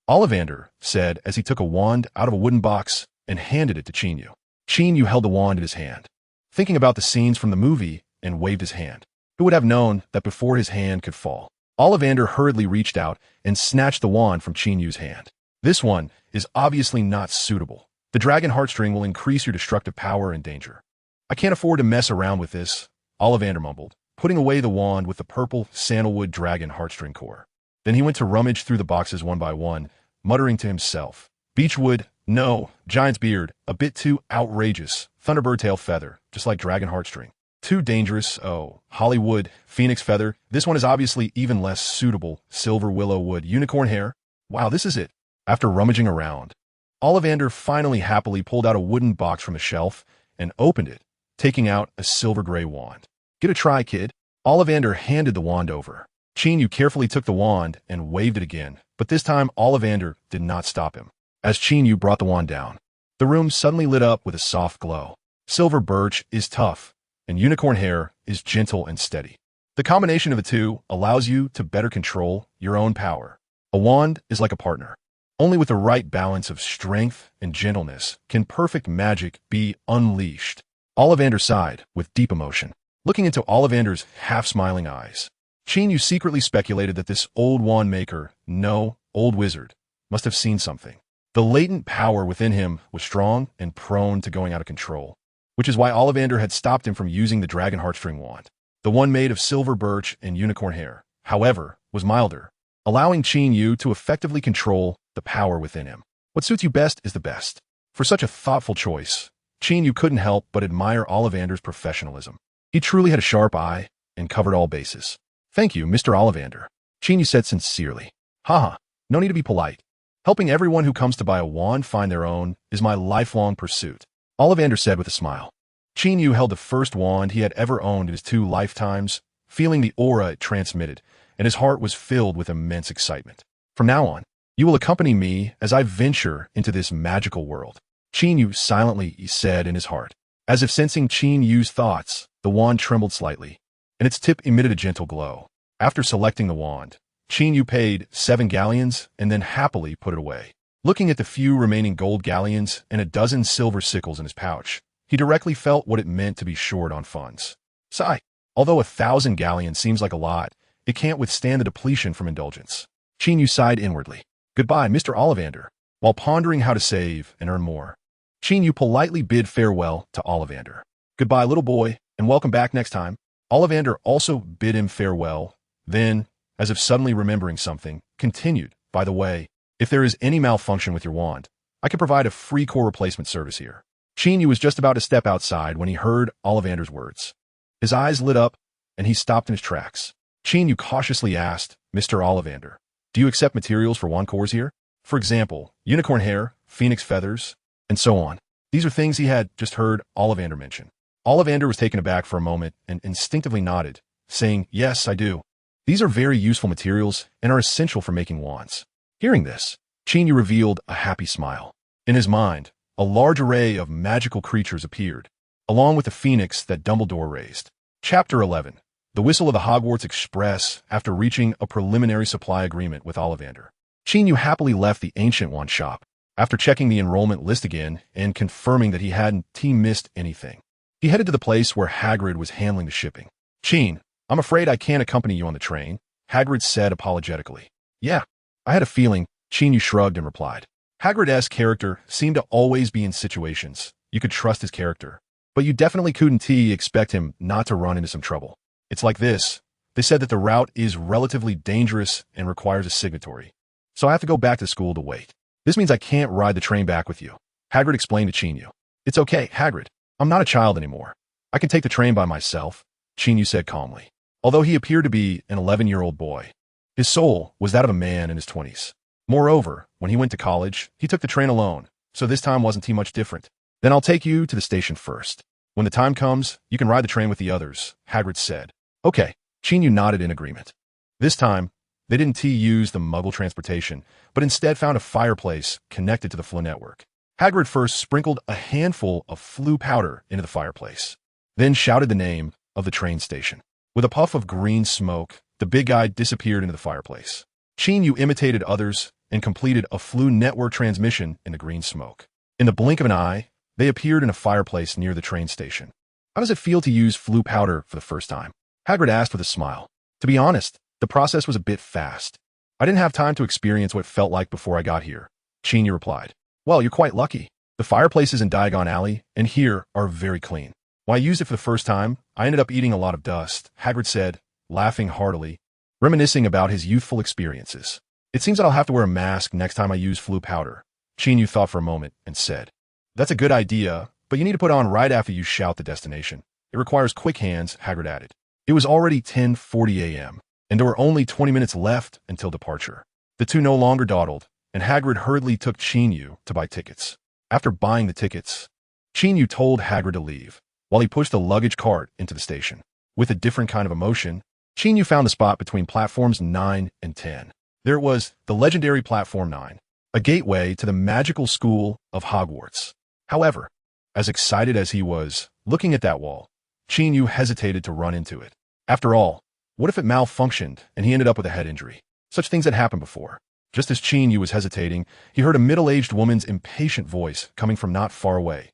Ollivander said as he took a wand out of a wooden box and handed it to Qin Yu. Qin Yu held the wand in his hand, thinking about the scenes from the movie, and waved his hand. Who would have known that before his hand could fall, Ollivander hurriedly reached out and snatched the wand from Qin Yu's hand. This one is obviously not suitable. The dragon heartstring will increase your destructive power and danger. I can't afford to mess around with this, Ollivander mumbled, putting away the wand with the purple sandalwood dragon heartstring core. Then he went to rummage through the boxes one by one, muttering to himself, Beechwood, no, giant's beard, a bit too outrageous, thunderbird tail feather, just like dragon heartstring. Too dangerous, oh, Hollywood, phoenix feather, this one is obviously even less suitable, silver willow wood, unicorn hair. Wow, this is it. After rummaging around, Ollivander finally happily pulled out a wooden box from a shelf and opened it, taking out a silver gray wand. Get a try, kid. Ollivander handed the wand over. Qin Yu carefully took the wand and waved it again, but this time Ollivander did not stop him. As Qin Yu brought the wand down, the room suddenly lit up with a soft glow. Silver birch is tough, and unicorn hair is gentle and steady. The combination of the two allows you to better control your own power. A wand is like a partner. Only with the right balance of strength and gentleness can perfect magic be unleashed. Ollivander sighed with deep emotion, looking into Ollivander's half-smiling eyes. Qin Yu secretly speculated that this old wand maker, no, old wizard, must have seen something. The latent power within him was strong and prone to going out of control, which is why Ollivander had stopped him from using the dragon heartstring wand. The one made of silver birch and unicorn hair, however, was milder, allowing Qin Yu to effectively control the power within him. What suits you best is the best. For such a thoughtful choice, Qin Yu couldn't help but admire Ollivander's professionalism. He truly had a sharp eye and covered all bases. Thank you, Mr. Ollivander, Qin Yu said sincerely. Haha, no need to be polite. Helping everyone who comes to buy a wand find their own is my lifelong pursuit, Ollivander said with a smile. Qin Yu held the first wand he had ever owned in his 2 lifetimes, feeling the aura it transmitted, and his heart was filled with immense excitement. From now on, you will accompany me as I venture into this magical world, Qin Yu silently said in his heart. As if sensing Qin Yu's thoughts, the wand trembled slightly, and its tip emitted a gentle glow. After selecting the wand, Qin Yu paid 7 galleons and then happily put it away. Looking at the few remaining gold galleons and a dozen silver sickles in his pouch, he directly felt what it meant to be short on funds. Sigh. Although 1,000 galleons seems like a lot, it can't withstand the depletion from indulgence. Qin Yu sighed inwardly. Goodbye, Mr. Ollivander. While pondering how to save and earn more, Qin Yu politely bid farewell to Ollivander. Goodbye, little boy, and welcome back next time. Ollivander also bid him farewell, then, as if suddenly remembering something, continued, by the way, if there is any malfunction with your wand, I can provide a free core replacement service here. Qin Yu was just about to step outside when he heard Ollivander's words. His eyes lit up, and he stopped in his tracks. Qin Yu cautiously asked, Mr. Ollivander, do you accept materials for wand cores here? For example, unicorn hair, phoenix feathers, and so on. These are things he had just heard Ollivander mention. Ollivander was taken aback for a moment and instinctively nodded, saying, "Yes, I do. These are very useful materials and are essential for making wands." Hearing this, Qin Yu revealed a happy smile. In his mind, a large array of magical creatures appeared, along with the phoenix that Dumbledore raised. Chapter 11. The Whistle of the Hogwarts Express. After reaching a preliminary supply agreement with Ollivander, Qin Yu happily left the ancient wand shop. After checking the enrollment list again and confirming that he hadn't missed anything, he headed to the place where Hagrid was handling the shipping. "Qin, I'm afraid I can't accompany you on the train," Hagrid said apologetically. "Yeah, I had a feeling," Qin Yu shrugged and replied. Hagrid's character seemed to always be in situations you could trust his character, but you definitely couldn't expect him not to run into some trouble. "It's like this. They said that the route is relatively dangerous and requires a signatory, so I have to go back to school to wait. This means I can't ride the train back with you," Hagrid explained to Qin Yu. "It's okay, Hagrid. I'm not a child anymore. I can take the train by myself," Qin Yu said calmly. Although he appeared to be an 11-year-old boy, his soul was that of a man in his 20s. Moreover, when he went to college, he took the train alone, so this time wasn't too much different. "Then I'll take you to the station first. When the time comes, you can ride the train with the others," Hagrid said. "Okay," Qin Yu nodded in agreement. This time, they didn't use the Muggle transportation, but instead found a fireplace connected to the flow network. Hagrid first sprinkled a handful of flue powder into the fireplace, then shouted the name of the train station. With a puff of green smoke, the big guy disappeared into the fireplace. Qin Yu imitated others and completed a flue network transmission in the green smoke. In the blink of an eye, they appeared in a fireplace near the train station. "How does it feel to use flue powder for the first time?" Hagrid asked with a smile. "To be honest, the process was a bit fast. I didn't have time to experience what it felt like before I got here," Qin Yu replied. "Well, you're quite lucky. The fireplaces in Diagon Alley and here are very clean. When I used it for the first time, I ended up eating a lot of dust," Hagrid said, laughing heartily, reminiscing about his youthful experiences. "It seems that I'll have to wear a mask next time I use flue powder." Qin Yu thought for a moment and said, "That's a good idea, but you need to put on right after you shout the destination. It requires quick hands," Hagrid added. It was already 10:40 a.m., and there were only 20 minutes left until departure. The two no longer dawdled, and Hagrid hurriedly took Qin Yu to buy tickets. After buying the tickets, Qin Yu told Hagrid to leave, while he pushed the luggage cart into the station. With a different kind of emotion, Qin Yu found a spot between platforms 9 and 10. There was the legendary Platform 9, a gateway to the magical school of Hogwarts. However, as excited as he was looking at that wall, Qin Yu hesitated to run into it. After all, what if it malfunctioned and he ended up with a head injury? Such things had happened before. Just as Qin Yu was hesitating, he heard a middle-aged woman's impatient voice coming from not far away.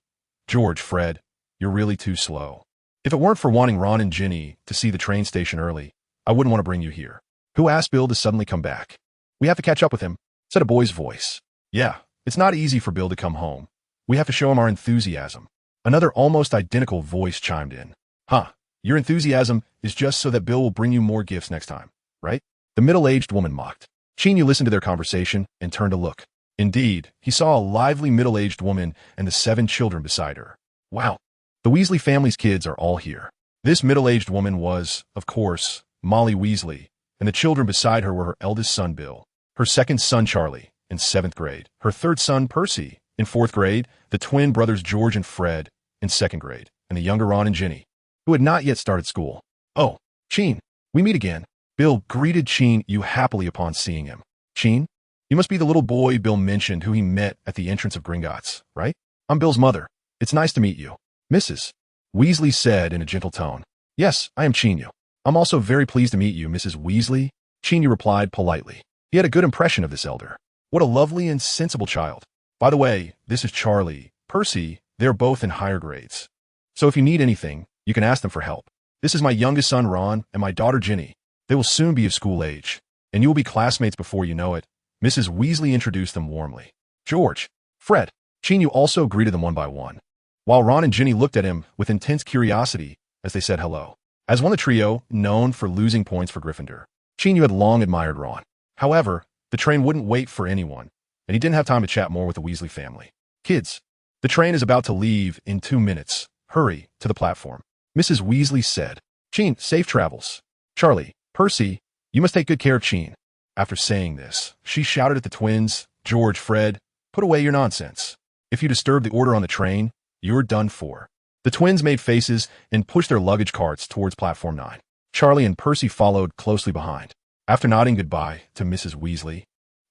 "George, Fred, you're really too slow. If it weren't for wanting Ron and Ginny to see the train station early, I wouldn't want to bring you here." "Who asked Bill to suddenly come back?" "We have to catch up with him," said a boy's voice. "Yeah, it's not easy for Bill to come home. We have to show him our enthusiasm." Another almost identical voice chimed in. "Huh, your enthusiasm is just so that Bill will bring you more gifts next time, right?" The middle-aged woman mocked. Qin Yu listened to their conversation and turned to look. Indeed, he saw a lively middle-aged woman and the 7 children beside her. Wow, the Weasley family's kids are all here. This middle-aged woman was, of course, Molly Weasley, and the children beside her were her eldest son, Bill, her second son, Charlie, in 7th grade, her third son, Percy, in 4th grade, the twin brothers George and Fred, in 2nd grade, and the younger Ron and Ginny, who had not yet started school. "Oh, Qin, we meet again." Bill greeted Qin Yu happily upon seeing him. "Qin, you must be the little boy Bill mentioned who he met at the entrance of Gringotts, right? I'm Bill's mother. It's nice to meet you." Mrs. Weasley said in a gentle tone. "Yes, I am Qin Yu. I'm also very pleased to meet you, Mrs. Weasley," Qin Yu replied politely. He had a good impression of this elder. What a lovely and sensible child. "By the way, this is Charlie. Percy, they're both in higher grades. So if you need anything, you can ask them for help. This is my youngest son, Ron, and my daughter, Ginny. They will soon be of school age, and you will be classmates before you know it." Mrs. Weasley introduced them warmly. "George, Fred." Qin Yu also greeted them one by one, while Ron and Ginny looked at him with intense curiosity as they said hello. As one of the trio, known for losing points for Gryffindor, Qin Yu had long admired Ron. However, the train wouldn't wait for anyone, and he didn't have time to chat more with the Weasley family. "Kids, the train is about to leave in 2 minutes. Hurry to the platform," Mrs. Weasley said. "Qin, safe travels. Charlie, Percy, you must take good care of Qin." After saying this, she shouted at the twins, "George, Fred, put away your nonsense. If you disturb the order on the train, you're done for. The twins made faces and pushed their luggage carts towards platform 9. Charlie and Percy followed closely behind. After nodding goodbye to Mrs. Weasley,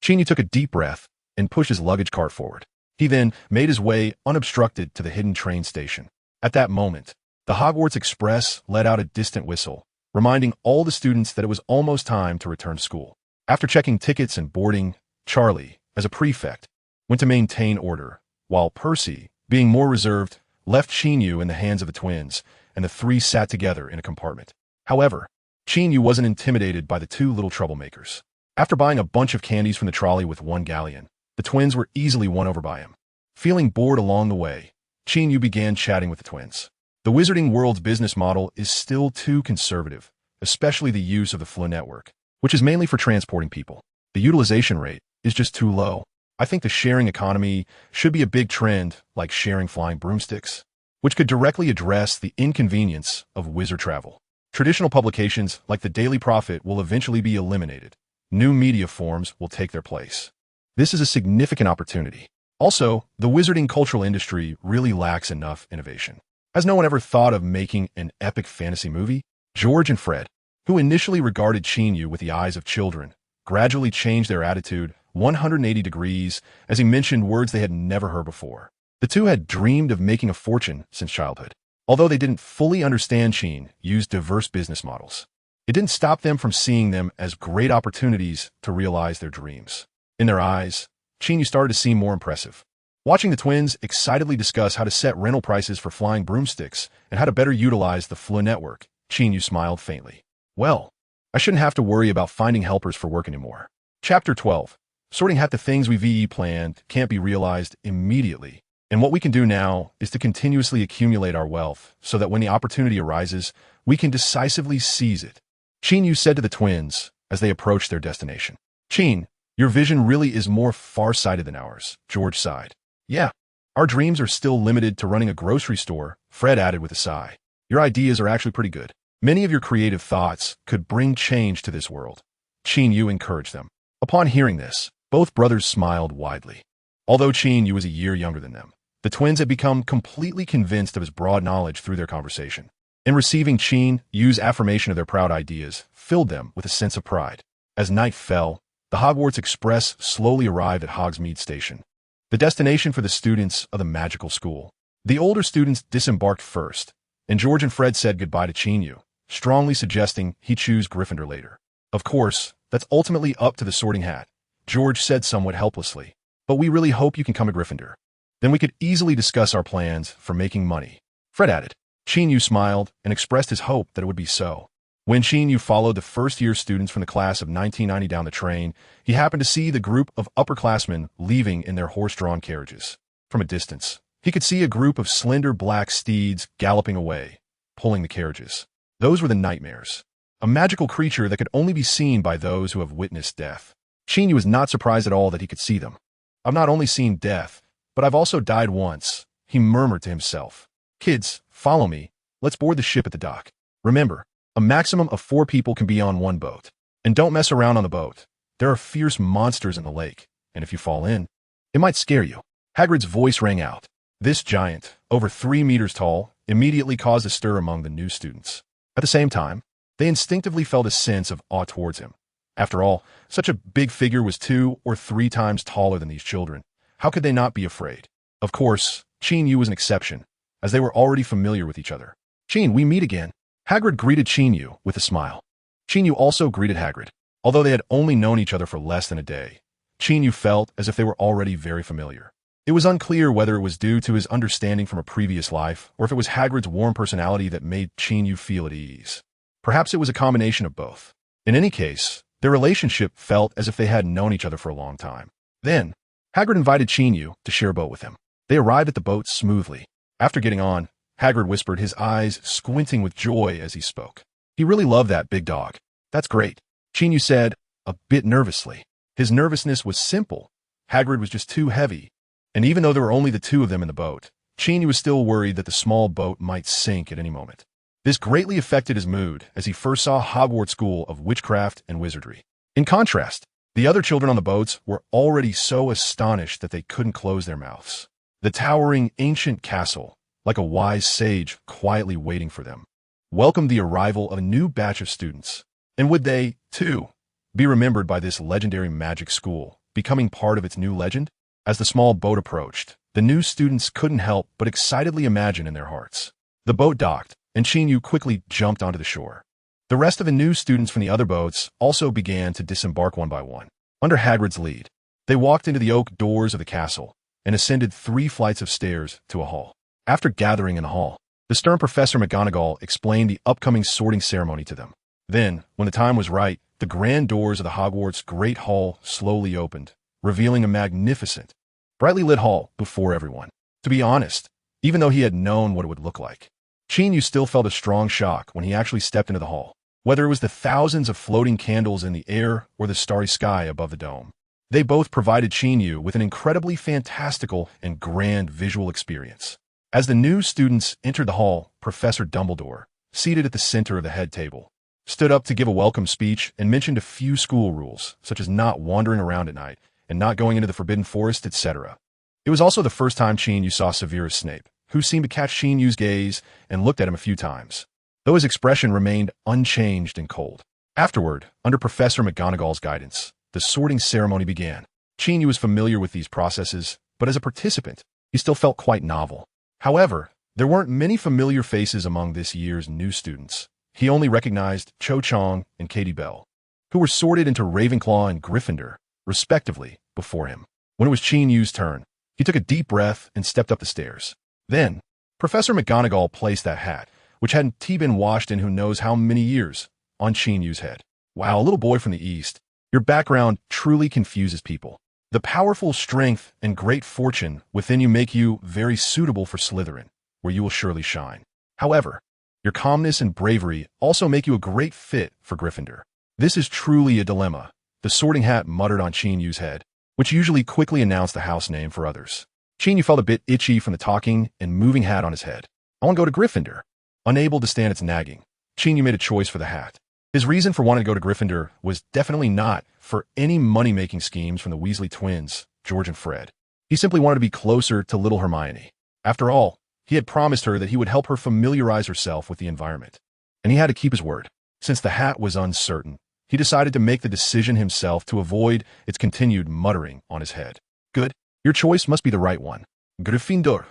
Qin Yu took a deep breath and pushed his luggage cart forward. He then made his way unobstructed to the hidden train station. At that moment, the Hogwarts Express let out a distant whistle, reminding all the students that it was almost time to return to school. After checking tickets and boarding, Charlie, as a prefect, went to maintain order, while Percy, being more reserved, left Qin Yu in the hands of the twins, and the three sat together in a compartment. However, Qin Yu wasn't intimidated by the two little troublemakers. After buying a bunch of candies from the trolley with one galleon, the twins were easily won over by him. Feeling bored along the way, Qin Yu began chatting with the twins. The Wizarding World's business model is still too conservative, especially the use of the flow network, which is mainly for transporting people. The utilization rate is just too low. I think the sharing economy should be a big trend, like sharing flying broomsticks, which could directly address the inconvenience of wizard travel. Traditional publications like the Daily Prophet will eventually be eliminated. New media forms will take their place. This is a significant opportunity. Also, the wizarding cultural industry really lacks enough innovation. Has no one ever thought of making an epic fantasy movie? George and Fred, who initially regarded Qin Yu with the eyes of children, gradually changed their attitude 180 degrees as he mentioned words they had never heard before. The two had dreamed of making a fortune since childhood. Although they didn't fully understand Qin Yu's diverse business models, it didn't stop them from seeing them as great opportunities to realize their dreams. In their eyes, Qin Yu started to seem more impressive. Watching the twins excitedly discuss how to set rental prices for flying broomsticks and how to better utilize the Flu network, Qin Yu smiled faintly. Well, I shouldn't have to worry about finding helpers for work anymore. Chapter 12. Sorting hat the things we VE planned can't be realized immediately. And what we can do now is to continuously accumulate our wealth so that when the opportunity arises, we can decisively seize it. Qin Yu said to the twins as they approached their destination. Qin, your vision really is more far-sighted than ours, George sighed. Yeah, our dreams are still limited to running a grocery store, Fred added with a sigh. Your ideas are actually pretty good. Many of your creative thoughts could bring change to this world. Qin Yu encouraged them. Upon hearing this, both brothers smiled widely. Although Qin Yu was a year younger than them, the twins had become completely convinced of his broad knowledge through their conversation. And receiving Qin Yu's affirmation of their proud ideas filled them with a sense of pride. As night fell, the Hogwarts Express slowly arrived at Hogsmeade Station, the destination for the students of the magical school. The older students disembarked first, and George and Fred said goodbye to Qin Yu, strongly suggesting he choose Gryffindor later. Of course, that's ultimately up to the sorting hat, George said somewhat helplessly. But we really hope you can come to Gryffindor. Then we could easily discuss our plans for making money, Fred added. Qin Yu smiled and expressed his hope that it would be so. When Qin Yu followed the first-year students from the class of 1990 down the train, he happened to see the group of upperclassmen leaving in their horse-drawn carriages. From a distance, he could see a group of slender black steeds galloping away, pulling the carriages. Those were the nightmares, a magical creature that could only be seen by those who have witnessed death. Qin Yu was not surprised at all that he could see them. I've not only seen death, but I've also died once, he murmured to himself. Kids, follow me. Let's board the ship at the dock. Remember, a maximum of 4 people can be on one boat. And don't mess around on the boat. There are fierce monsters in the lake, and if you fall in, it might scare you. Hagrid's voice rang out. This giant, over 3 meters tall, immediately caused a stir among the new students. At the same time, they instinctively felt a sense of awe towards him. After all, such a big figure was 2 or 3 times taller than these children. How could they not be afraid? Of course, Qin Yu was an exception, as they were already familiar with each other. Qin, we meet again. Hagrid greeted Qin Yu with a smile. Qin Yu also greeted Hagrid. Although they had only known each other for less than a day, Qin Yu felt as if they were already very familiar. It was unclear whether it was due to his understanding from a previous life or if it was Hagrid's warm personality that made Qin Yu feel at ease. Perhaps it was a combination of both. In any case, their relationship felt as if they had known each other for a long time. Then, Hagrid invited Qin Yu to share a boat with him. They arrived at the boat smoothly. After getting on, Hagrid whispered, his eyes squinting with joy as he spoke. He really loved that big dog. That's great, Qin Yu said, a bit nervously. His nervousness was simple. Hagrid was just too heavy. And even though there were only the 2 of them in the boat, Qin Yu was still worried that the small boat might sink at any moment. This greatly affected his mood as he first saw Hogwarts School of Witchcraft and Wizardry. In contrast, the other children on the boats were already so astonished that they couldn't close their mouths. The towering ancient castle, like a wise sage quietly waiting for them, welcomed the arrival of a new batch of students. And would they, too, be remembered by this legendary magic school, becoming part of its new legend? As the small boat approached, the new students couldn't help but excitedly imagine in their hearts. The boat docked, and Qin Yu quickly jumped onto the shore. The rest of the new students from the other boats also began to disembark one by one. Under Hagrid's lead, they walked into the oak doors of the castle and ascended 3 flights of stairs to a hall. After gathering in the hall, the stern Professor McGonagall explained the upcoming sorting ceremony to them. Then, when the time was right, the grand doors of the Hogwarts Great Hall slowly opened, revealing a magnificent, brightly lit hall before everyone. To be honest, even though he had known what it would look like, Qin Yu still felt a strong shock when he actually stepped into the hall. Whether it was the thousands of floating candles in the air or the starry sky above the dome, they both provided Qin Yu with an incredibly fantastical and grand visual experience. As the new students entered the hall, Professor Dumbledore, seated at the center of the head table, stood up to give a welcome speech and mentioned a few school rules, such as not wandering around at night and not going into the Forbidden Forest, etc. It was also the first time Qin Yu saw Severus Snape, who seemed to catch Qin Yu's gaze and looked at him a few times, though his expression remained unchanged and cold. Afterward, under Professor McGonagall's guidance, the sorting ceremony began. Qin Yu was familiar with these processes, but as a participant, he still felt quite novel. However, there weren't many familiar faces among this year's new students. He only recognized Cho Chang and Katie Bell, who were sorted into Ravenclaw and Gryffindor, respectively, before him. When it was Qin Yu's turn, he took a deep breath and stepped up the stairs. Then, Professor McGonagall placed that hat, which hadn't been washed in who knows how many years, on Qin Yu's head. Wow, a little boy from the East. Your background truly confuses people. The powerful strength and great fortune within you make you very suitable for Slytherin, where you will surely shine. However, your calmness and bravery also make you a great fit for Gryffindor. This is truly a dilemma, the sorting hat muttered on Qin Yu's head, which usually quickly announced the house name for others. Qin Yu felt a bit itchy from the talking and moving hat on his head. I want to go to Gryffindor. Unable to stand its nagging, Qin Yu made a choice for the hat. His reason for wanting to go to Gryffindor was definitely not for any money-making schemes from the Weasley twins, George and Fred. He simply wanted to be closer to little Hermione. After all, he had promised her that he would help her familiarize herself with the environment. And he had to keep his word. Since the hat was uncertain, he decided to make the decision himself to avoid its continued muttering on his head. Good. Your choice must be the right one. Gryffindor.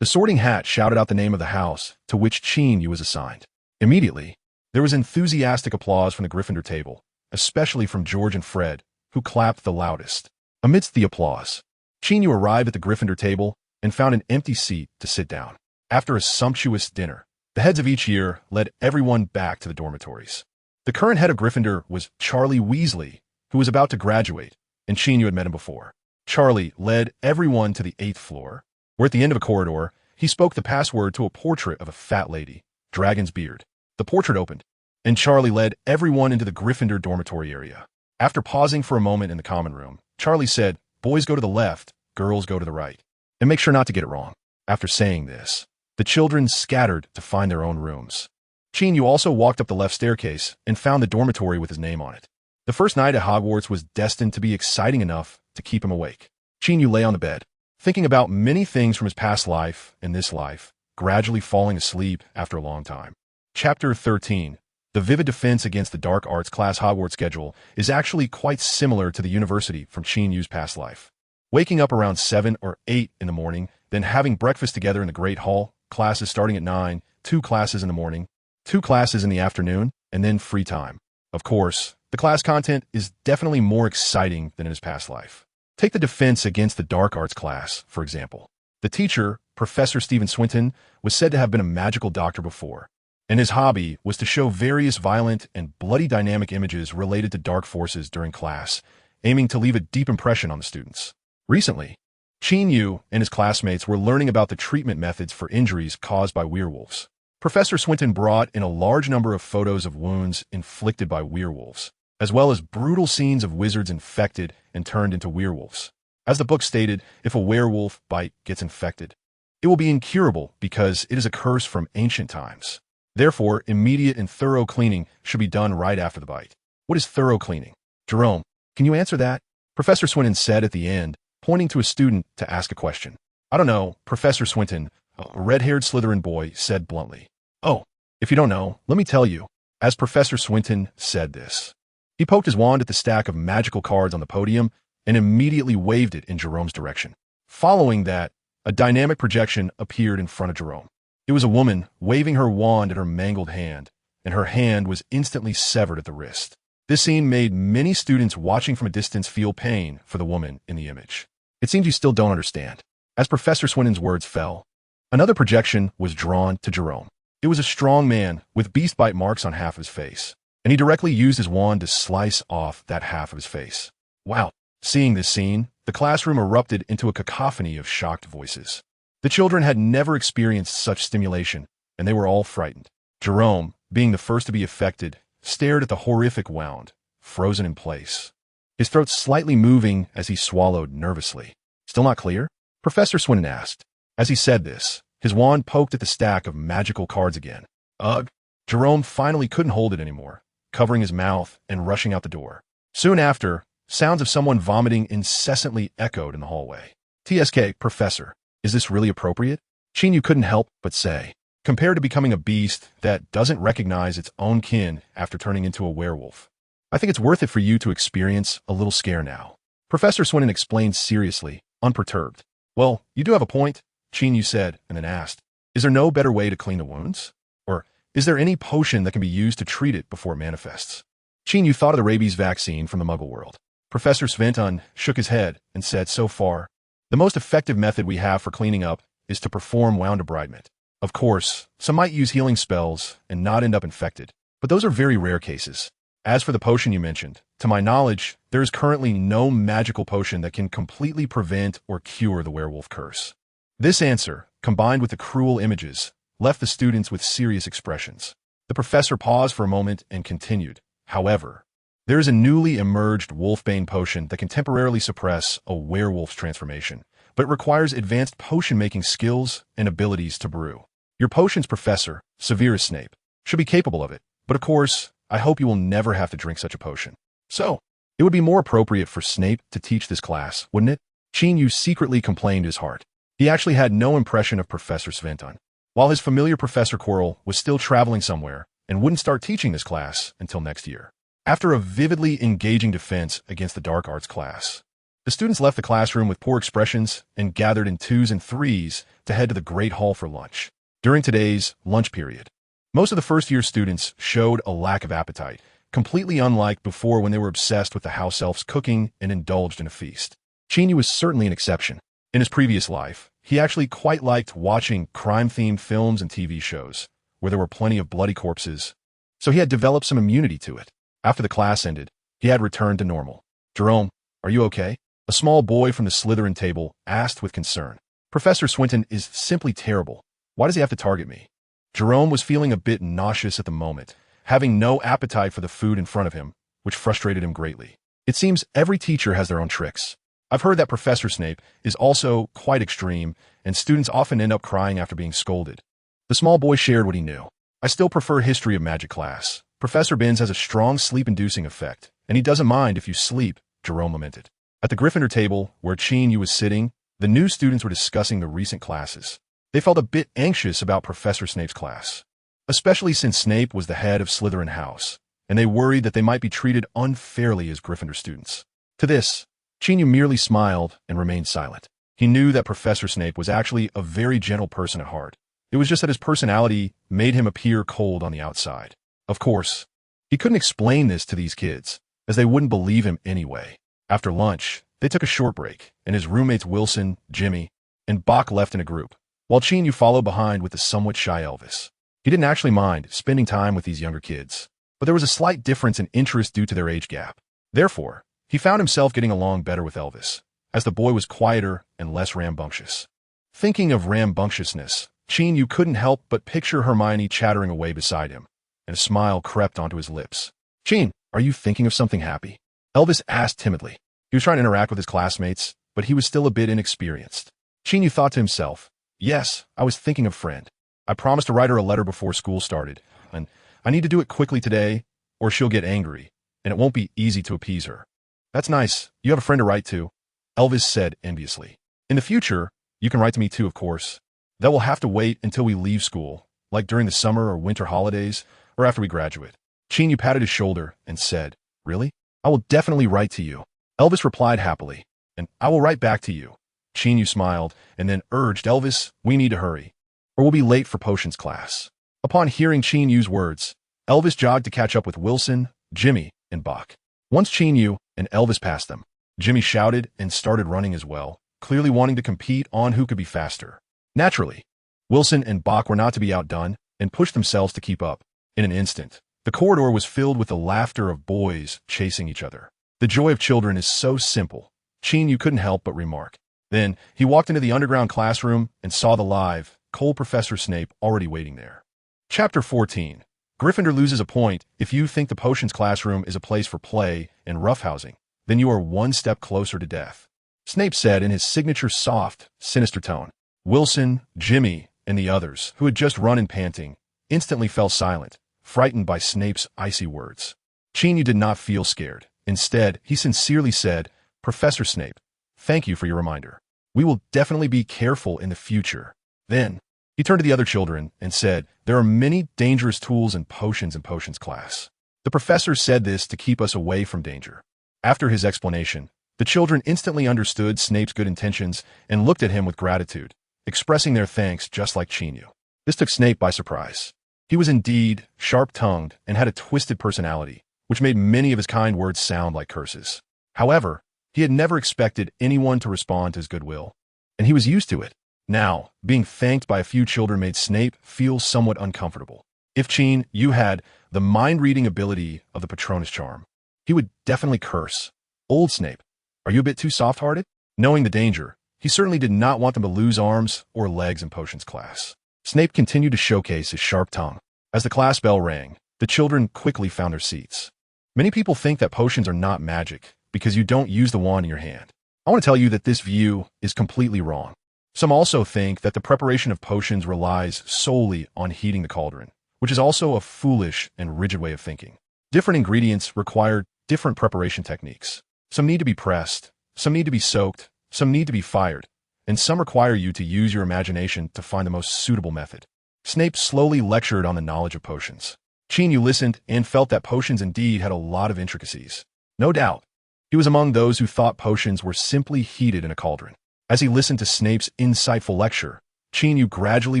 The sorting hat shouted out the name of the house to which Qin Yu was assigned. Immediately, there was enthusiastic applause from the Gryffindor table, especially from George and Fred, who clapped the loudest. Amidst the applause, Qin Yu arrived at the Gryffindor table and found an empty seat to sit down. After a sumptuous dinner, the heads of each year led everyone back to the dormitories. The current head of Gryffindor was Charlie Weasley, who was about to graduate, and Qin Yu had met him before. Charlie led everyone to the 8th floor, where at the end of a corridor, he spoke the password to a portrait of a fat lady, Dragon's Beard. The portrait opened, and Charlie led everyone into the Gryffindor dormitory area. After pausing for a moment in the common room, Charlie said, "Boys go to the left, girls go to the right. And make sure not to get it wrong." After saying this, the children scattered to find their own rooms. Qin Yu also walked up the left staircase and found the dormitory with his name on it. The first night at Hogwarts was destined to be exciting enough to keep him awake. Qin Yu lay on the bed, thinking about many things from his past life and this life, gradually falling asleep after a long time. Chapter 13. The vivid defense against the dark arts class Hogwarts schedule is actually quite similar to the university from Qin Yu's past life. Waking up around 7 or 8 in the morning, then having breakfast together in the Great Hall, classes starting at 9, 2 classes in the morning, 2 classes in the afternoon, and then free time. Of course, the class content is definitely more exciting than in his past life. Take the defense against the dark arts class, for example. The teacher, Professor Stephen Swinton, was said to have been a magical doctor before, and his hobby was to show various violent and bloody dynamic images related to dark forces during class, aiming to leave a deep impression on the students. Recently, Qin Yu and his classmates were learning about the treatment methods for injuries caused by werewolves. Professor Swinton brought in a large number of photos of wounds inflicted by werewolves, as well as brutal scenes of wizards infected and turned into werewolves. As the book stated, if a werewolf bite gets infected, it will be incurable because it is a curse from ancient times. Therefore, immediate and thorough cleaning should be done right after the bite. What is thorough cleaning? Jerome, can you answer that? Professor Swinton said at the end, pointing to a student to ask a question. I don't know, Professor Swinton, a red-haired Slytherin boy said bluntly. Oh, if you don't know, let me tell you. As Professor Swinton said this, he poked his wand at the stack of magical cards on the podium and immediately waved it in Jerome's direction. Following that, a dynamic projection appeared in front of Jerome. It was a woman waving her wand at her mangled hand, and her hand was instantly severed at the wrist. This scene made many students watching from a distance feel pain for the woman in the image. It seems you still don't understand. As Professor Swinton's words fell, another projection was drawn to Jerome. It was a strong man with beast bite marks on half of his face, and he directly used his wand to slice off that half of his face. Wow. Seeing this scene, the classroom erupted into a cacophony of shocked voices. The children had never experienced such stimulation, and they were all frightened. Jerome, being the first to be affected, stared at the horrific wound, frozen in place, his throat slightly moving as he swallowed nervously. Still not clear? Professor Swinton asked. As he said this, his wand poked at the stack of magical cards again. Ugh! Jerome finally couldn't hold it anymore, covering his mouth and rushing out the door. Soon after, sounds of someone vomiting incessantly echoed in the hallway. TSK, Professor, is this really appropriate? Qin Yu couldn't help but say. Compared to becoming a beast that doesn't recognize its own kin after turning into a werewolf, I think it's worth it for you to experience a little scare now. Professor Swinton explained seriously, unperturbed. Well, you do have a point, Qin Yu said, and then asked, is there no better way to clean the wounds? Or is there any potion that can be used to treat it before it manifests? Qin Yu thought of the rabies vaccine from the Muggle world. Professor Swinton shook his head and said, so far, the most effective method we have for cleaning up is to perform wound debridement. Of course, some might use healing spells and not end up infected, but those are very rare cases. As for the potion you mentioned, to my knowledge, there is currently no magical potion that can completely prevent or cure the werewolf curse. This answer, combined with the cruel images, left the students with serious expressions. The professor paused for a moment and continued. However, there is a newly emerged wolfbane potion that can temporarily suppress a werewolf's transformation, but it requires advanced potion-making skills and abilities to brew. Your potion's professor, Severus Snape, should be capable of it, but of course, I hope you will never have to drink such a potion. So, it would be more appropriate for Snape to teach this class, wouldn't it? Qin Yu secretly complained his heart. He actually had no impression of Professor Swinton, while his familiar Professor Quirrell was still traveling somewhere and wouldn't start teaching this class until next year. After a vividly engaging defense against the dark arts class, the students left the classroom with poor expressions and gathered in twos and threes to head to the Great Hall for lunch. During today's lunch period, most of the first-year students showed a lack of appetite, completely unlike before when they were obsessed with the house elf's cooking and indulged in a feast. Qin Yu was certainly an exception. In his previous life, he actually quite liked watching crime-themed films and TV shows, where there were plenty of bloody corpses, so he had developed some immunity to it. After the class ended, he had returned to normal. Jerome, are you okay? A small boy from the Slytherin table asked with concern. Professor Swinton is simply terrible. Why does he have to target me? Jerome was feeling a bit nauseous at the moment, having no appetite for the food in front of him, which frustrated him greatly. It seems every teacher has their own tricks. I've heard that Professor Snape is also quite extreme, and students often end up crying after being scolded. The small boy shared what he knew. I still prefer history of magic class. Professor Binns has a strong sleep-inducing effect, and he doesn't mind if you sleep, Jerome lamented. At the Gryffindor table, where Qin Yu was sitting, the new students were discussing the recent classes. They felt a bit anxious about Professor Snape's class, especially since Snape was the head of Slytherin House, and they worried that they might be treated unfairly as Gryffindor students. To this, Qin Yu merely smiled and remained silent. He knew that Professor Snape was actually a very gentle person at heart. It was just that his personality made him appear cold on the outside. Of course, he couldn't explain this to these kids, as they wouldn't believe him anyway. After lunch, they took a short break, and his roommates Wilson, Jimmy, and Bach left in a group, while Qin Yu followed behind with the somewhat shy Elvis. He didn't actually mind spending time with these younger kids, but there was a slight difference in interest due to their age gap. Therefore, he found himself getting along better with Elvis, as the boy was quieter and less rambunctious. Thinking of rambunctiousness, Qin Yu couldn't help but picture Hermione chattering away beside him, and a smile crept onto his lips. Qin, are you thinking of something happy? Elvis asked timidly. He was trying to interact with his classmates, but he was still a bit inexperienced. Qin Yu thought to himself, yes, I was thinking of Friend. I promised to write her a letter before school started, and I need to do it quickly today, or she'll get angry, and it won't be easy to appease her. That's nice. You have a friend to write to, Elvis said enviously. In the future, You can write to me too, of course. That will have to wait until we leave school, like during the summer or winter holidays, or after we graduate. Qin Yu patted his shoulder and said, Really? I will definitely write to you. Elvis replied happily, and I will write back to you. Qin Yu smiled and then urged Elvis, we need to hurry, or we'll be late for potions class. Upon hearing Qin Yu's words, Elvis jogged to catch up with Wilson, Jimmy, and Bach. Once Qin Yu and Elvis passed them, Jimmy shouted and started running as well, clearly wanting to compete on who could be faster. Naturally, Wilson and Bach were not to be outdone and pushed themselves to keep up. In an instant, the corridor was filled with the laughter of boys chasing each other. The joy of children is so simple, Qin Yu couldn't help but remark. Then, he walked into the underground classroom and saw the live, cold Professor Snape already waiting there. Chapter 14. Gryffindor loses a point. If you think the potions classroom is a place for play and roughhousing, then you are one step closer to death, Snape said in his signature soft, sinister tone. Wilson, Jimmy, and the others, who had just run in panting, instantly fell silent, frightened by Snape's icy words. Qin Yu did not feel scared. Instead, he sincerely said, Professor Snape, thank you for your reminder. We will definitely be careful in the future. Then, he turned to the other children and said, There are many dangerous tools in potions class. The professor said this to keep us away from danger. After his explanation, the children instantly understood Snape's good intentions and looked at him with gratitude, expressing their thanks just like Qin Yu. This took Snape by surprise. He was indeed sharp-tongued and had a twisted personality, which made many of his kind words sound like curses. However, he had never expected anyone to respond to his goodwill, and he was used to it. Now, being thanked by a few children made Snape feel somewhat uncomfortable. If Qin Yu had the mind-reading ability of the Patronus charm, he would definitely curse. Old Snape, are you a bit too soft-hearted? Knowing the danger, he certainly did not want them to lose arms or legs in potions class. Snape continued to showcase his sharp tongue. As the class bell rang, the children quickly found their seats. Many people think that potions are not magic because you don't use the wand in your hand. I want to tell you that this view is completely wrong. Some also think that the preparation of potions relies solely on heating the cauldron, which is also a foolish and rigid way of thinking. Different ingredients require different preparation techniques. Some need to be pressed, some need to be soaked, some need to be fired, and some require you to use your imagination to find the most suitable method. Snape slowly lectured on the knowledge of potions. Qin Yu listened and felt that potions indeed had a lot of intricacies. No doubt, he was among those who thought potions were simply heated in a cauldron. As he listened to Snape's insightful lecture, Qin Yu gradually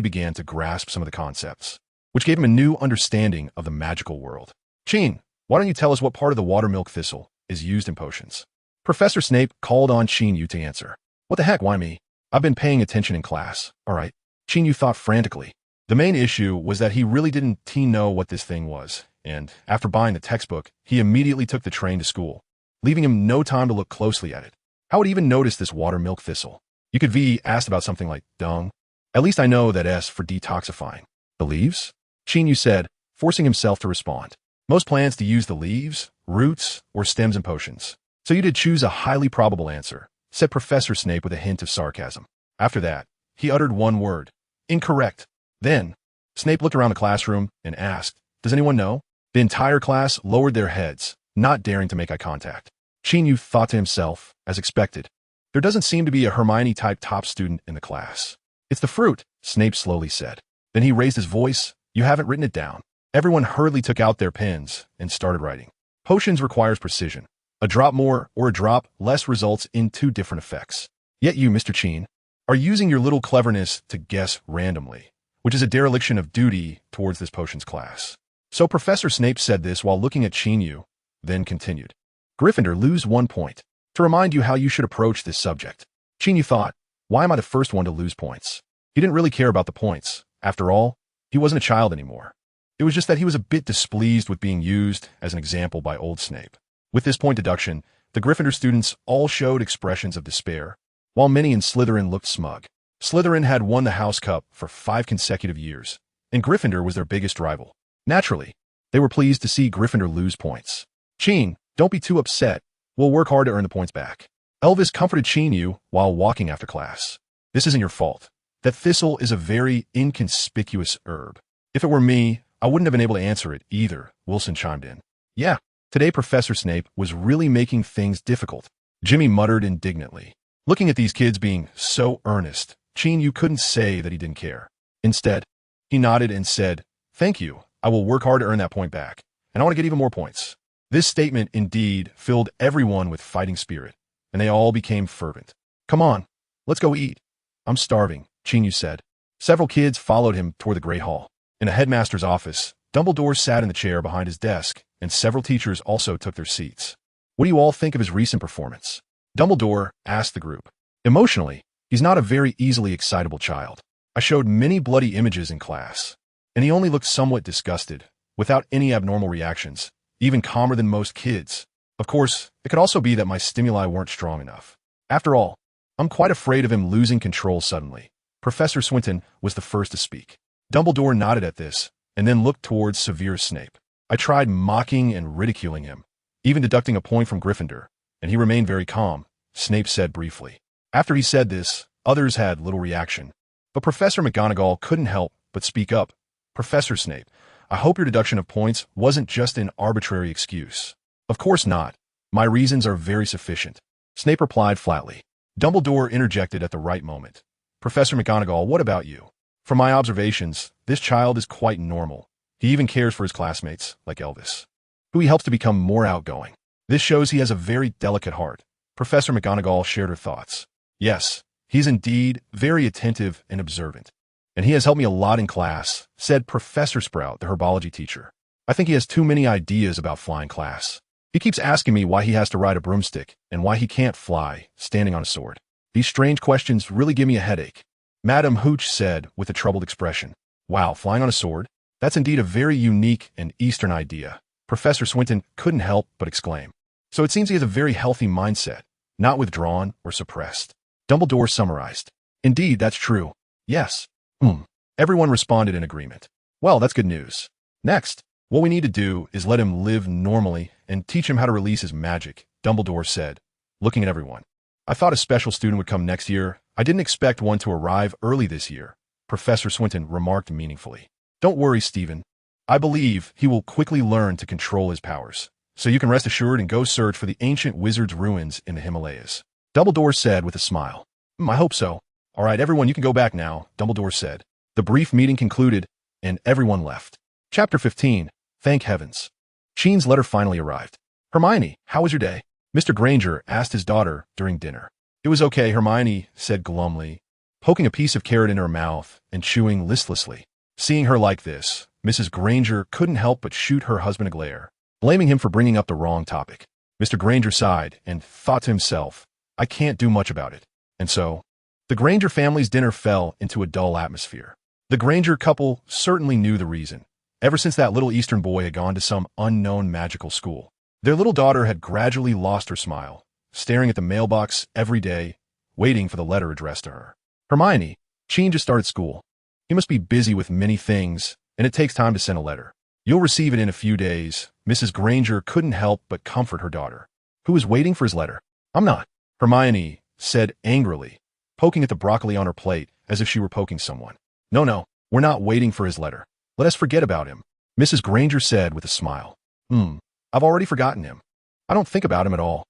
began to grasp some of the concepts, which gave him a new understanding of the magical world. Qin, why don't you tell us what part of the watermilk thistle is used in potions? Professor Snape called on Qin Yu to answer. What the heck, why me? I've been paying attention in class, all right. Qin Yu thought frantically. The main issue was that he really didn't know what this thing was, and after buying the textbook, he immediately took the train to school, leaving him no time to look closely at it. How would he even notice this watermilk thistle? You could be asked about something like dung. At least I know that S for detoxifying. The leaves? Qin Yu said, forcing himself to respond. Most plants to use the leaves, roots, or stems in potions. So you did choose a highly probable answer, said Professor Snape with a hint of sarcasm. After that, he uttered one word. Incorrect. Then, Snape looked around the classroom and asked, Does anyone know? The entire class lowered their heads, not daring to make eye contact. Qin Yu thought to himself, as expected, there doesn't seem to be a Hermione-type top student in the class. It's the fruit, Snape slowly said. Then he raised his voice, You haven't written it down. Everyone hurriedly took out their pens and started writing. Potions requires precision. A drop more or a drop less results in two different effects. Yet you, Mr. Qin, are using your little cleverness to guess randomly, which is a dereliction of duty towards this potions class. So Professor Snape said this while looking at Qin Yu, then continued. Gryffindor lose 1 point. To remind you how you should approach this subject. Qin Yu thought, why am I the first one to lose points? He didn't really care about the points. After all, he wasn't a child anymore. It was just that he was a bit displeased with being used as an example by old Snape. With this point deduction, the Gryffindor students all showed expressions of despair, while many in Slytherin looked smug. Slytherin had won the House Cup for 5 consecutive years, and Gryffindor was their biggest rival. Naturally, they were pleased to see Gryffindor lose points. Qin, don't be too upset. We'll work hard to earn the points back. Elvis comforted Qin Yu while walking after class. This isn't your fault. That thistle is a very inconspicuous herb. If it were me, I wouldn't have been able to answer it either, Wilson chimed in. Yeah, today Professor Snape was really making things difficult, Jimmy muttered indignantly. Looking at these kids being so earnest, Qin Yu couldn't say that he didn't care. Instead, he nodded and said, "Thank you. I will work hard to earn that point back. And I want to get even more points." This statement indeed filled everyone with fighting spirit, and they all became fervent. "Come on, let's go eat." "I'm starving," Qin Yu said. Several kids followed him toward the Great Hall. In a headmaster's office, Dumbledore sat in the chair behind his desk, and several teachers also took their seats. "What do you all think of his recent performance?" Dumbledore asked the group. "Emotionally, he's not a very easily excitable child. I showed many bloody images in class, and he only looked somewhat disgusted, without any abnormal reactions, even calmer than most kids. Of course, it could also be that my stimuli weren't strong enough. After all, I'm quite afraid of him losing control suddenly." Professor Swinton was the first to speak. Dumbledore nodded at this, and then looked towards Severus Snape. "I tried mocking and ridiculing him, even deducting a point from Gryffindor, and he remained very calm," Snape said briefly. After he said this, others had little reaction. But Professor McGonagall couldn't help but speak up. "Professor Snape, I hope your deduction of points wasn't just an arbitrary excuse." "Of course not. My reasons are very sufficient," Snape replied flatly. Dumbledore interjected at the right moment. "Professor McGonagall, what about you? From my observations, this child is quite normal. He even cares for his classmates, like Elvis, who he helps to become more outgoing. This shows he has a very delicate heart." Professor McGonagall shared her thoughts. "Yes, he's indeed very attentive and observant. And he has helped me a lot in class," said Professor Sprout, the herbology teacher. "I think he has too many ideas about flying class. He keeps asking me why he has to ride a broomstick and why he can't fly, standing on a sword. These strange questions really give me a headache." Madame Hooch said with a troubled expression. "Wow, flying on a sword? That's indeed a very unique and Eastern idea." Professor Swinton couldn't help but exclaim. "So it seems he has a very healthy mindset, not withdrawn or suppressed." Dumbledore summarized. "Indeed, that's true. Yes." Everyone responded in agreement. "Well, that's good news. Next, what we need to do is let him live normally and teach him how to release his magic," Dumbledore said, looking at everyone. "I thought a special student would come next year. I didn't expect one to arrive early this year," Professor Swinton remarked meaningfully. "Don't worry, Stephen. I believe he will quickly learn to control his powers. So you can rest assured and go search for the ancient wizard's ruins in the Himalayas," Dumbledore said with a smile. "I hope so." "All right, everyone, you can go back now," Dumbledore said. The brief meeting concluded, and everyone left. Chapter 15. Thank Heavens. Qin's letter finally arrived. "Hermione, how was your day?" Mr. Granger asked his daughter during dinner. "It was okay," Hermione said glumly, poking a piece of carrot into her mouth and chewing listlessly. Seeing her like this, Mrs. Granger couldn't help but shoot her husband a glare, blaming him for bringing up the wrong topic. Mr. Granger sighed and thought to himself, "I can't do much about it." And so, the Granger family's dinner fell into a dull atmosphere. The Granger couple certainly knew the reason. Ever since that little Eastern boy had gone to some unknown magical school, their little daughter had gradually lost her smile, staring at the mailbox every day, waiting for the letter addressed to her. "Hermione, Qin just started school. He must be busy with many things, and it takes time to send a letter. You'll receive it in a few days." Mrs. Granger couldn't help but comfort her daughter, who was waiting for his letter. "I'm not," Hermione said angrily, poking at the broccoli on her plate as if she were poking someone. No, we're not waiting for his letter. Let us forget about him," Mrs. Granger said with a smile. I've already forgotten him. I don't think about him at all.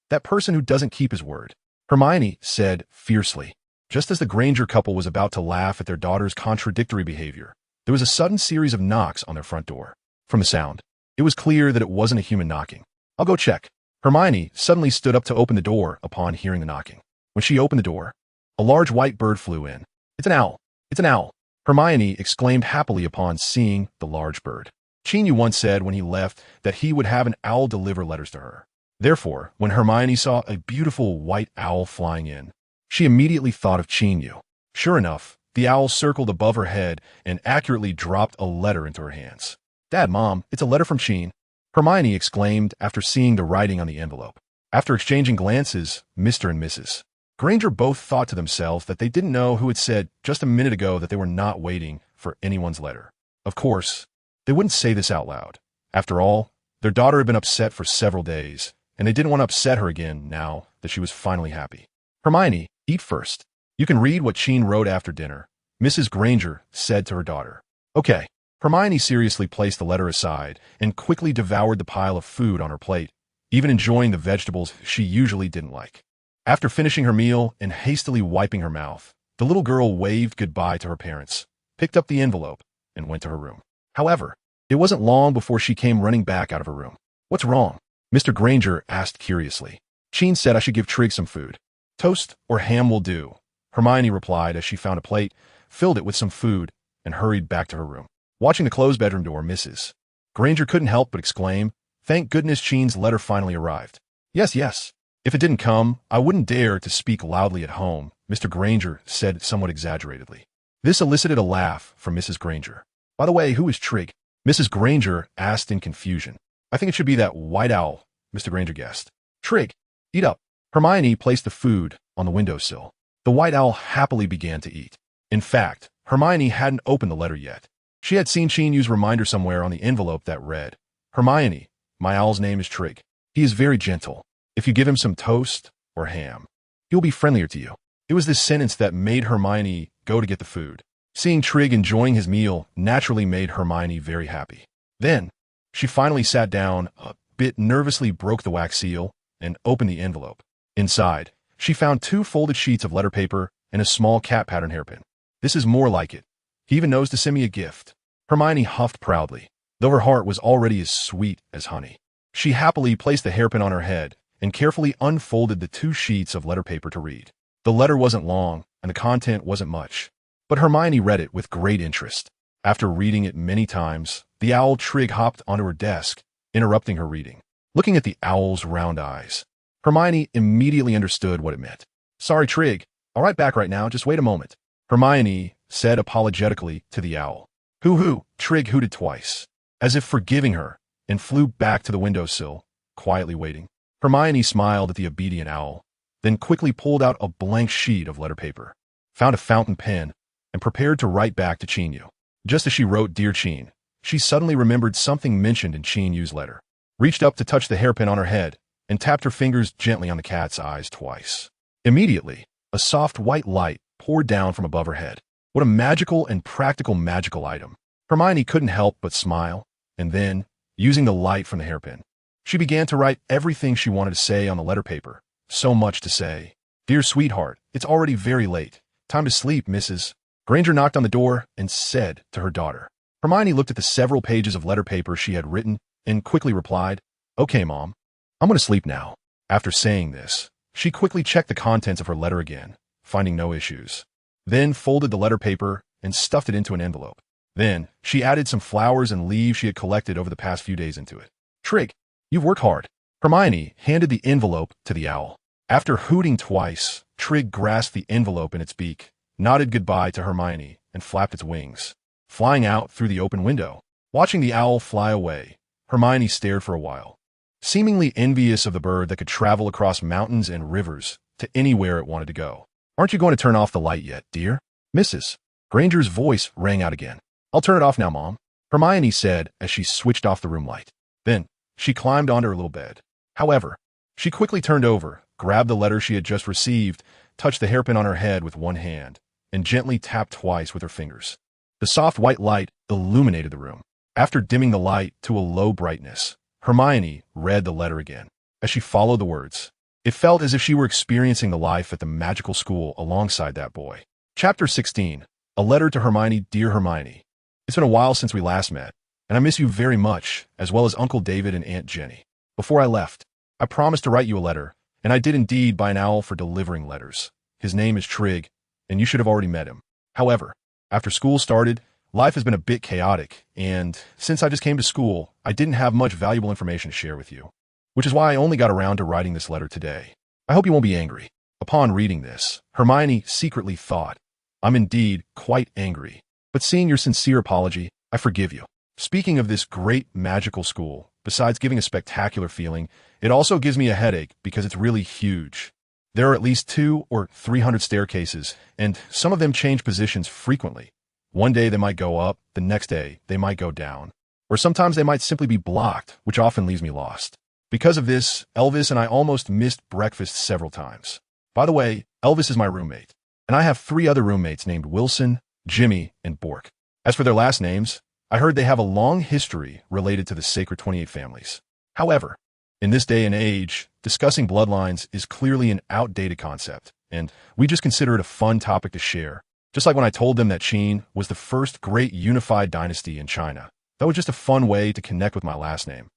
That person who doesn't keep his word," Hermione said fiercely. Just as the Granger couple was about to laugh at their daughter's contradictory behavior, there was a sudden series of knocks on their front door. From the sound, it was clear that it wasn't a human knocking. "I'll go check." Hermione suddenly stood up to open the door upon hearing the knocking. When she opened the door, a large white bird flew in. "It's an owl! It's an owl!" Hermione exclaimed happily upon seeing the large bird. Qin Yu once said when he left that he would have an owl deliver letters to her. Therefore, when Hermione saw a beautiful white owl flying in, she immediately thought of Qin Yu. Sure enough, the owl circled above her head and accurately dropped a letter into her hands. "Dad, Mom, it's a letter from Qin," Hermione exclaimed after seeing the writing on the envelope. After exchanging glances, Mr. and Mrs. Granger both thought to themselves that they didn't know who had said just a minute ago that they were not waiting for anyone's letter. Of course, they wouldn't say this out loud. After all, their daughter had been upset for several days, and they didn't want to upset her again now that she was finally happy. "Hermione, eat first. You can read what Qin wrote after dinner," Mrs. Granger said to her daughter. "Okay." Hermione seriously placed the letter aside and quickly devoured the pile of food on her plate, even enjoying the vegetables she usually didn't like. After finishing her meal and hastily wiping her mouth, The little girl waved goodbye to her parents, picked up the envelope, and went to her room. However, it wasn't long before she came running back out of her room. "What's wrong?" Mr. Granger asked curiously. "Qin said I should give Trig some food." "Toast or ham will do," Hermione replied as she found a plate, filled it with some food, and hurried back to her room. Watching the closed bedroom door, Mrs. Granger couldn't help but exclaim, "Thank goodness Qin's letter finally arrived." "Yes, yes. If it didn't come, I wouldn't dare to speak loudly at home," Mr. Granger said somewhat exaggeratedly. This elicited a laugh from Mrs. Granger. "By the way, who is Trig?" Mrs. Granger asked in confusion. "I think it should be that white owl," Mr. Granger guessed. "Trig, eat up." Hermione placed the food on the windowsill. The white owl happily began to eat. In fact, Hermione hadn't opened the letter yet. She had seen Qin Yu's reminder somewhere on the envelope that read, "Hermione, my owl's name is Trig. He is very gentle. If you give him some toast or ham, he will be friendlier to you." It was this sentence that made Hermione go to get the food. Seeing Trig enjoying his meal naturally made Hermione very happy. Then, she finally sat down, a bit nervously broke the wax seal, and opened the envelope. Inside, she found 2 folded sheets of letter paper and a small cat pattern hairpin. "This is more like it. He even knows to send me a gift." Hermione huffed proudly, though her heart was already as sweet as honey. She happily placed the hairpin on her head and carefully unfolded the 2 sheets of letter paper to read. The letter wasn't long, and the content wasn't much, but Hermione read it with great interest. After reading it many times, the owl Trig hopped onto her desk, interrupting her reading. Looking at the owl's round eyes, Hermione immediately understood what it meant. "Sorry, Trig. I'll write back right now. Just wait a moment," Hermione said apologetically to the owl. "Hoo-hoo," Trig hooted twice, as if forgiving her, and flew back to the windowsill, quietly waiting. Hermione smiled at the obedient owl, then quickly pulled out a blank sheet of letter paper, found a fountain pen, and prepared to write back to Qin Yu. Just as she wrote, "Dear Qin," she suddenly remembered something mentioned in Qin Yu's letter, reached up to touch the hairpin on her head, and tapped her fingers gently on the cat's eyes twice. Immediately, a soft white light poured down from above her head. What a magical and practical magical item. Hermione couldn't help but smile, and then, using the light from the hairpin, she began to write everything she wanted to say on the letter paper. So much to say. "Dear sweetheart, it's already very late. Time to sleep, Mrs. Granger knocked on the door and said to her daughter. Hermione looked at the several pages of letter paper she had written and quickly replied, "Okay, Mom. I'm going to sleep now." After saying this, she quickly checked the contents of her letter again, finding no issues. Then folded the letter paper and stuffed it into an envelope. Then, she added some flowers and leaves she had collected over the past few days into it. "Trig, you've worked hard." Hermione handed the envelope to the owl. After hooting twice, Trig grasped the envelope in its beak, nodded goodbye to Hermione, and flapped its wings, flying out through the open window. Watching the owl fly away, Hermione stared for a while, seemingly envious of the bird that could travel across mountains and rivers to anywhere it wanted to go. "Aren't you going to turn off the light yet, dear?" Mrs. Granger's voice rang out again. "I'll turn it off now, Mom," Hermione said as she switched off the room light. Then, she climbed onto her little bed. However, she quickly turned over, grabbed the letter she had just received, touched the hairpin on her head with one hand, and gently tapped twice with her fingers. The soft white light illuminated the room. After dimming the light to a low brightness, Hermione read the letter again. As she followed the words, it felt as if she were experiencing the life at the magical school alongside that boy. Chapter 16. A letter to Hermione. Dear Hermione, it's been a while since we last met, and I miss you very much, as well as Uncle David and Aunt Jenny. Before I left, I promised to write you a letter, and I did indeed buy an owl for delivering letters. His name is Trig, and you should have already met him. However, after school started, life has been a bit chaotic, and since I just came to school, I didn't have much valuable information to share with you, which is why I only got around to writing this letter today. I hope you won't be angry. Upon reading this, Hermione secretly thought, I'm indeed quite angry, but seeing your sincere apology, I forgive you. Speaking of this great magical school, besides giving a spectacular feeling, it also gives me a headache because it's really huge. There are at least 200 or 300 staircases, and some of them change positions frequently. One day they might go up, the next day they might go down, or sometimes they might simply be blocked, which often leaves me lost. Because of this, Elvis and I almost missed breakfast several times. By the way, Elvis is my roommate, and I have 3 other roommates named Wilson, Jimmy, and Bork. As for their last names, I heard they have a long history related to the Sacred 28 families. However, in this day and age, discussing bloodlines is clearly an outdated concept, and we just consider it a fun topic to share. Just like when I told them that Qin was the first great unified dynasty in China. That was just a fun way to connect with my last name.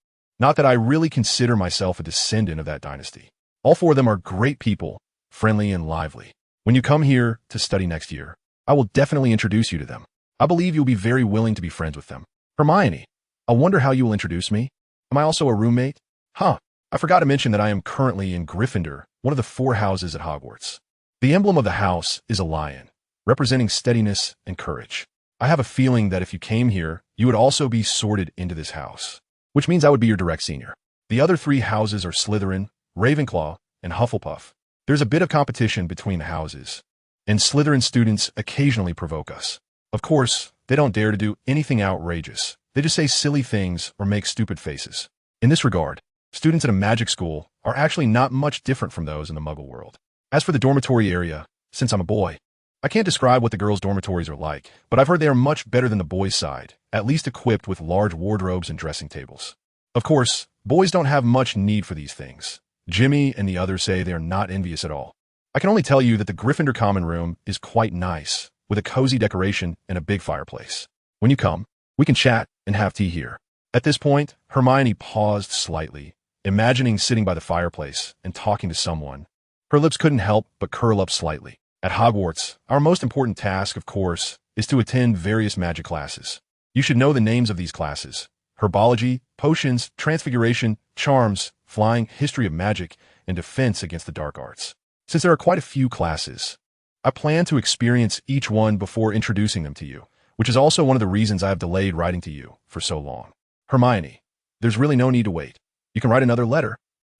Not that I really consider myself a descendant of that dynasty. All four of them are great people, friendly and lively. When you come here to study next year, I will definitely introduce you to them. I believe you'll be very willing to be friends with them. Hermione, I wonder how you will introduce me. Am I also a roommate? Huh, I forgot to mention that I am currently in Gryffindor, one of the 4 houses at Hogwarts. The emblem of the house is a lion, representing steadiness and courage. I have a feeling that if you came here, you would also be sorted into this house, which means I would be your direct senior. The other 3 houses are Slytherin, Ravenclaw, and Hufflepuff. There's a bit of competition between the houses, and Slytherin students occasionally provoke us. Of course, they don't dare to do anything outrageous. They just say silly things or make stupid faces. In this regard, students at a magic school are actually not much different from those in the Muggle world. As for the dormitory area, since I'm a boy, I can't describe what the girls' dormitories are like, but I've heard they are much better than the boys' side, at least equipped with large wardrobes and dressing tables. Of course, boys don't have much need for these things. Jimmy and the others say they are not envious at all. I can only tell you that the Gryffindor common room is quite nice, with a cozy decoration and a big fireplace. When you come, we can chat and have tea here. At this point, Hermione paused slightly, imagining sitting by the fireplace and talking to someone. Her lips couldn't help but curl up slightly. At Hogwarts, our most important task, of course, is to attend various magic classes. You should know the names of these classes: herbology, potions, transfiguration, charms, flying, history of magic, and defense against the dark arts. Since there are quite a few classes, I plan to experience each one before introducing them to you, which is also one of the reasons I have delayed writing to you for so long. Hermione, there's really no need to wait. You can write another letter.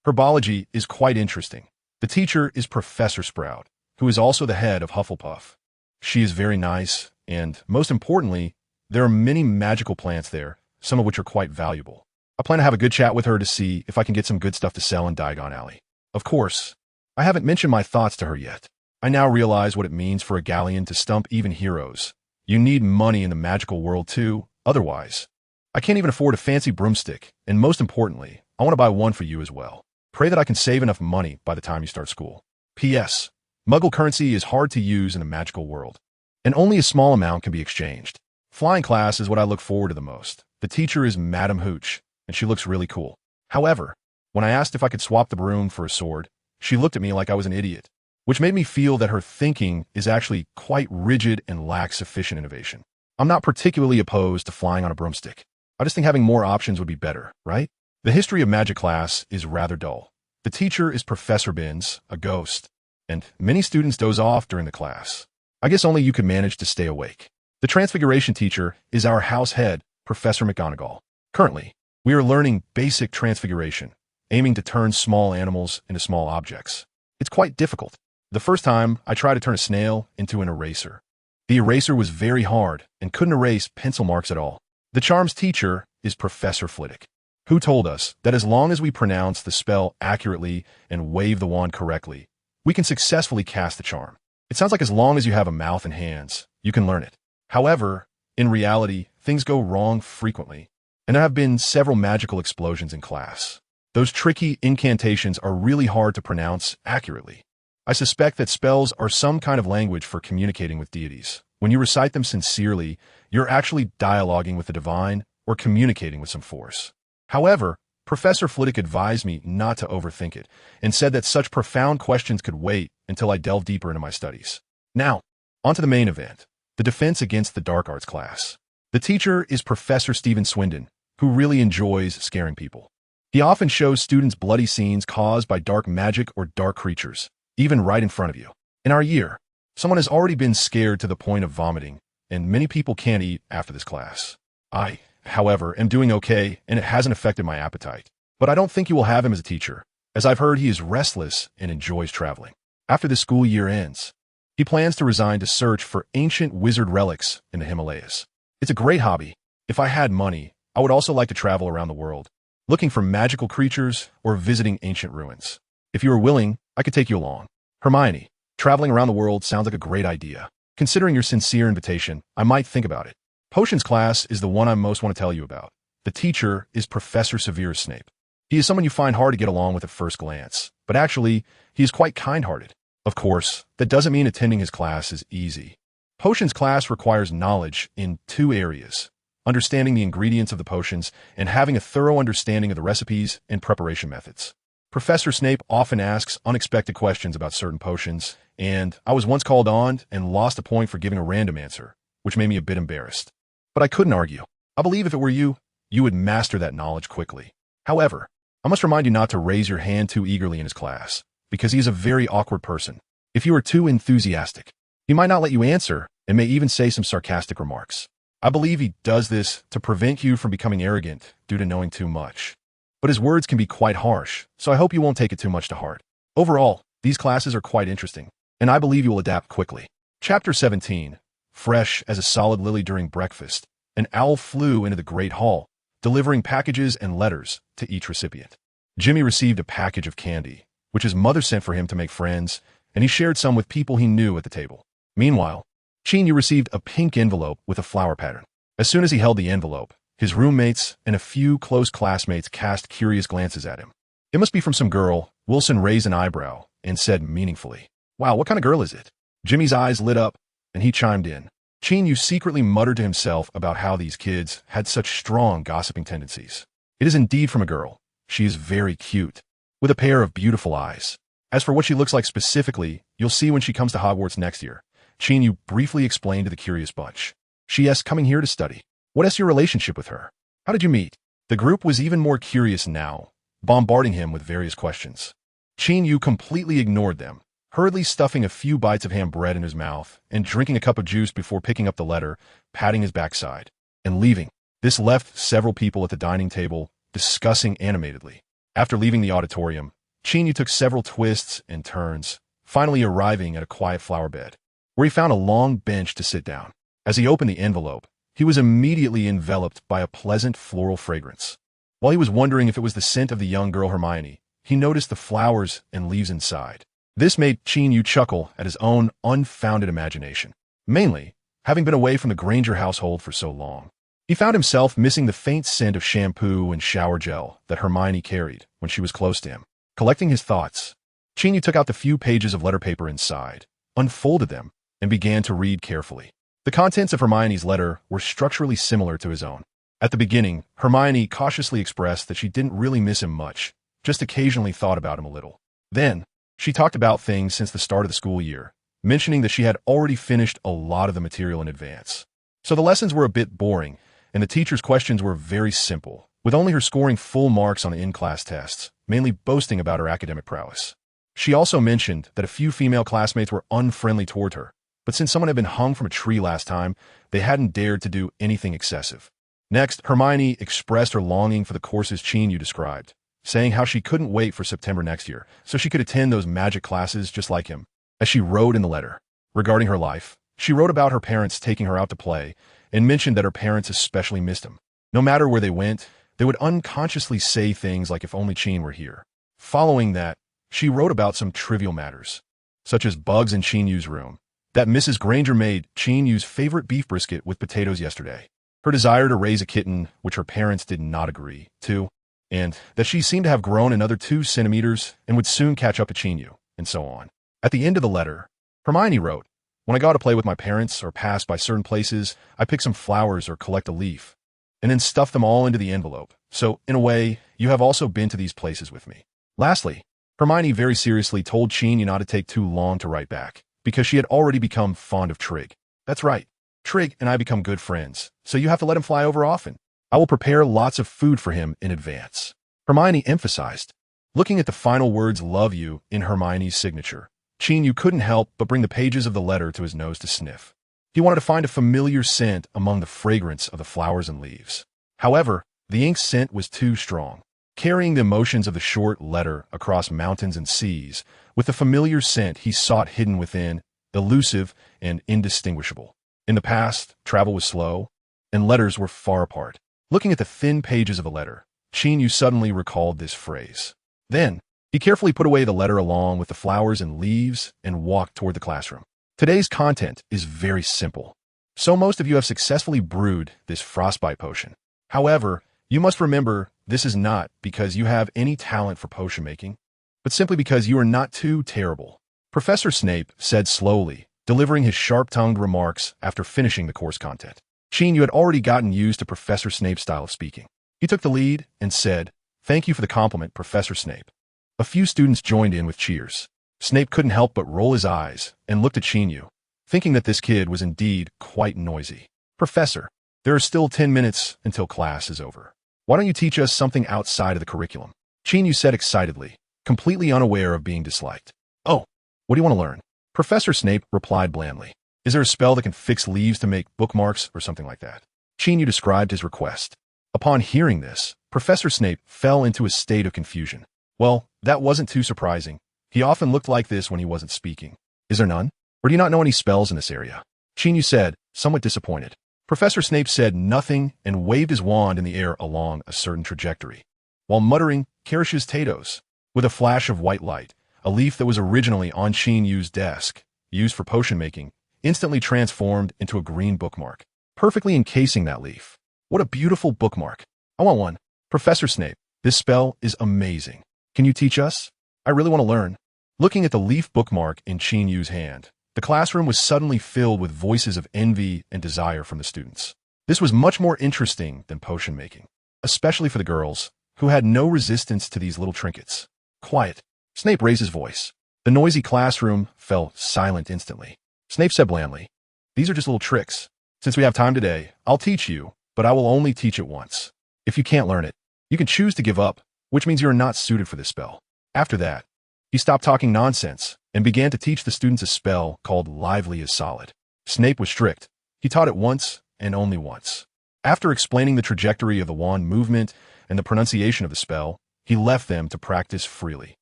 Herbology is quite interesting. The teacher is Professor Sprout, who is also the head of Hufflepuff. She is very nice, and most importantly, there are many magical plants there, some of which are quite valuable. I plan to have a good chat with her to see if I can get some good stuff to sell in Diagon Alley. Of course, I haven't mentioned my thoughts to her yet. I now realize what it means for a galleon to stump even heroes. You need money in the magical world too, otherwise. I can't even afford a fancy broomstick, and most importantly, I want to buy one for you as well. Pray that I can save enough money by the time you start school. P.S. Muggle currency is hard to use in the magical world, and only a small amount can be exchanged. Flying class is what I look forward to the most. The teacher is Madam Hooch, and she looks really cool. However, when I asked if I could swap the broom for a sword, she looked at me like I was an idiot, which made me feel that her thinking is actually quite rigid and lacks sufficient innovation. I'm not particularly opposed to flying on a broomstick. I just think having more options would be better, right? The history of magic class is rather dull. The teacher is Professor Binns, a ghost, and many students doze off during the class. I guess only you could manage to stay awake. The transfiguration teacher is our house head, Professor McGonagall. Currently, we are learning basic transfiguration, aiming to turn small animals into small objects. It's quite difficult. The first time, I tried to turn a snail into an eraser. The eraser was very hard and couldn't erase pencil marks at all. The charms teacher is Professor Flitwick, who told us that as long as we pronounce the spell accurately and wave the wand correctly, we can successfully cast the charm. It sounds like as long as you have a mouth and hands, you can learn it. However, in reality, things go wrong frequently, and there have been several magical explosions in class. Those tricky incantations are really hard to pronounce accurately. I suspect that spells are some kind of language for communicating with deities. When you recite them sincerely, you're actually dialoguing with the divine or communicating with some force. However, Professor Flitwick advised me not to overthink it and said that such profound questions could wait until I delve deeper into my studies. Now, on to the main event, the defense against the dark arts class. The teacher is Professor Stephen Swindon, who really enjoys scaring people. He often shows students bloody scenes caused by dark magic or dark creatures, even right in front of you. In our year, someone has already been scared to the point of vomiting, and many people can't eat after this class. I, however, am doing okay, and it hasn't affected my appetite. But I don't think you will have him as a teacher, as I've heard he is restless and enjoys traveling. After the school year ends, he plans to resign to search for ancient wizard relics in the Himalayas. It's a great hobby. If I had money, I would also like to travel around the world, looking for magical creatures or visiting ancient ruins. If you are willing, I could take you along. Hermione, traveling around the world sounds like a great idea. Considering your sincere invitation, I might think about it. Potions class is the one I most want to tell you about. The teacher is Professor Severus Snape. He is someone you find hard to get along with at first glance, but actually, he is quite kind-hearted. Of course, that doesn't mean attending his class is easy. Potions class requires knowledge in two areas: understanding the ingredients of the potions and having a thorough understanding of the recipes and preparation methods. Professor Snape often asks unexpected questions about certain potions, and I was once called on and lost a point for giving a random answer, which made me a bit embarrassed. But I couldn't argue. I believe if it were you, you would master that knowledge quickly. However, I must remind you not to raise your hand too eagerly in his class, because he is a very awkward person. If you are too enthusiastic, he might not let you answer and may even say some sarcastic remarks. I believe he does this to prevent you from becoming arrogant due to knowing too much. But his words can be quite harsh, so I hope you won't take it too much to heart. Overall, these classes are quite interesting, and I believe you will adapt quickly. Chapter 17. Fresh as a solid lily during breakfast, an owl flew into the Great Hall, delivering packages and letters to each recipient. Jimmy received a package of candy, which his mother sent for him to make friends, and he shared some with people he knew at the table. Meanwhile, Qin Yu received a pink envelope with a flower pattern. As soon as he held the envelope, his roommates and a few close classmates cast curious glances at him. It must be from some girl. Wilson raised an eyebrow and said meaningfully, "Wow, what kind of girl is it?" Jimmy's eyes lit up, and he chimed in. Qin Yu secretly muttered to himself about how these kids had such strong gossiping tendencies. It is indeed from a girl. She is very cute, with a pair of beautiful eyes. As for what she looks like specifically, you'll see when she comes to Hogwarts next year. Qin Yu briefly explained to the curious bunch. She is coming here to study. What is your relationship with her? How did you meet? The group was even more curious now, bombarding him with various questions. Qin Yu completely ignored them, hurriedly stuffing a few bites of ham bread in his mouth and drinking a cup of juice before picking up the letter, patting his backside, and leaving. This left several people at the dining table discussing animatedly. After leaving the auditorium, Qin Yu took several twists and turns, finally arriving at a quiet flower bed, where he found a long bench to sit down. As he opened the envelope, he was immediately enveloped by a pleasant floral fragrance. While he was wondering if it was the scent of the young girl Hermione, he noticed the flowers and leaves inside. This made Qin Yu chuckle at his own unfounded imagination. Mainly, having been away from the Granger household for so long, he found himself missing the faint scent of shampoo and shower gel that Hermione carried when she was close to him. Collecting his thoughts, Qin Yu took out the few pages of letter paper inside, unfolded them, and began to read carefully. The contents of Hermione's letter were structurally similar to his own. At the beginning, Hermione cautiously expressed that she didn't really miss him much, just occasionally thought about him a little. Then, she talked about things since the start of the school year, mentioning that she had already finished a lot of the material in advance. So the lessons were a bit boring, and the teacher's questions were very simple, with only her scoring full marks on the in-class tests, mainly boasting about her academic prowess. She also mentioned that a few female classmates were unfriendly toward her, but since someone had been hung from a tree last time, they hadn't dared to do anything excessive. Next, Hermione expressed her longing for the courses Qin Yu described, saying how she couldn't wait for September next year, so she could attend those magic classes just like him. As she wrote in the letter, regarding her life, she wrote about her parents taking her out to play, and mentioned that her parents especially missed him. No matter where they went, they would unconsciously say things like if only Qin were here. Following that, she wrote about some trivial matters, such as bugs in Qin Yu's room, that Mrs. Granger made Qin Yu's favorite beef brisket with potatoes yesterday, her desire to raise a kitten, which her parents did not agree to, and that she seemed to have grown another 2 centimeters and would soon catch up to Qin Yu, and so on. At the end of the letter, Hermione wrote, "When I go to play with my parents or pass by certain places, I pick some flowers or collect a leaf, and then stuff them all into the envelope. So, in a way, you have also been to these places with me." Lastly, Hermione very seriously told Qin Yu not to take too long to write back, because she had already become fond of Trig. That's right, Trig and I become good friends, so you have to let him fly over often. I will prepare lots of food for him in advance. Hermione emphasized, looking at the final words "love you" in Hermione's signature. Qin Yu couldn't help but bring the pages of the letter to his nose to sniff. He wanted to find a familiar scent among the fragrance of the flowers and leaves. However, the ink scent was too strong, carrying the emotions of the short letter across mountains and seas, with the familiar scent he sought hidden within, elusive and indistinguishable. In the past, travel was slow, and letters were far apart. Looking at the thin pages of a letter, Qin Yu suddenly recalled this phrase. Then, he carefully put away the letter along with the flowers and leaves and walked toward the classroom. Today's content is very simple, so most of you have successfully brewed this frostbite potion. However, you must remember this is not because you have any talent for potion making, but simply because you are not too terrible. Professor Snape said slowly, delivering his sharp-tongued remarks after finishing the course content. Qin Yu had already gotten used to Professor Snape's style of speaking. He took the lead and said, "Thank you for the compliment, Professor Snape." A few students joined in with cheers. Snape couldn't help but roll his eyes and looked at Qin Yu, thinking that this kid was indeed quite noisy. "Professor, there are still 10 minutes until class is over. Why don't you teach us something outside of the curriculum?" Qin Yu said excitedly, completely unaware of being disliked. "Oh, what do you want to learn?" Professor Snape replied blandly. "Is there a spell that can fix leaves to make bookmarks or something like that?" Qin Yu described his request. Upon hearing this, Professor Snape fell into a state of confusion. Well, that wasn't too surprising. He often looked like this when he wasn't speaking. "Is there none? Or do you not know any spells in this area?" Qin Yu said, somewhat disappointed. Professor Snape said nothing and waved his wand in the air along a certain trajectory, while muttering, "Kerish's Tatos." With a flash of white light, a leaf that was originally on Qin Yu's desk, used for potion making, instantly transformed into a green bookmark, perfectly encasing that leaf. What a beautiful bookmark. I want one. "Professor Snape, this spell is amazing. Can you teach us? I really want to learn." Looking at the leaf bookmark in Qin Yu's hand, the classroom was suddenly filled with voices of envy and desire from the students. This was much more interesting than potion making, especially for the girls, who had no resistance to these little trinkets. "Quiet." Snape raised his voice. The noisy classroom fell silent instantly. Snape said blandly, "These are just little tricks. Since we have time today, I'll teach you, but I will only teach it once. If you can't learn it, you can choose to give up, which means you are not suited for this spell." After that, he stopped talking nonsense and began to teach the students a spell called Lively as Solid. Snape was strict. He taught it once and only once. After explaining the trajectory of the wand movement and the pronunciation of the spell, he left them to practice freely.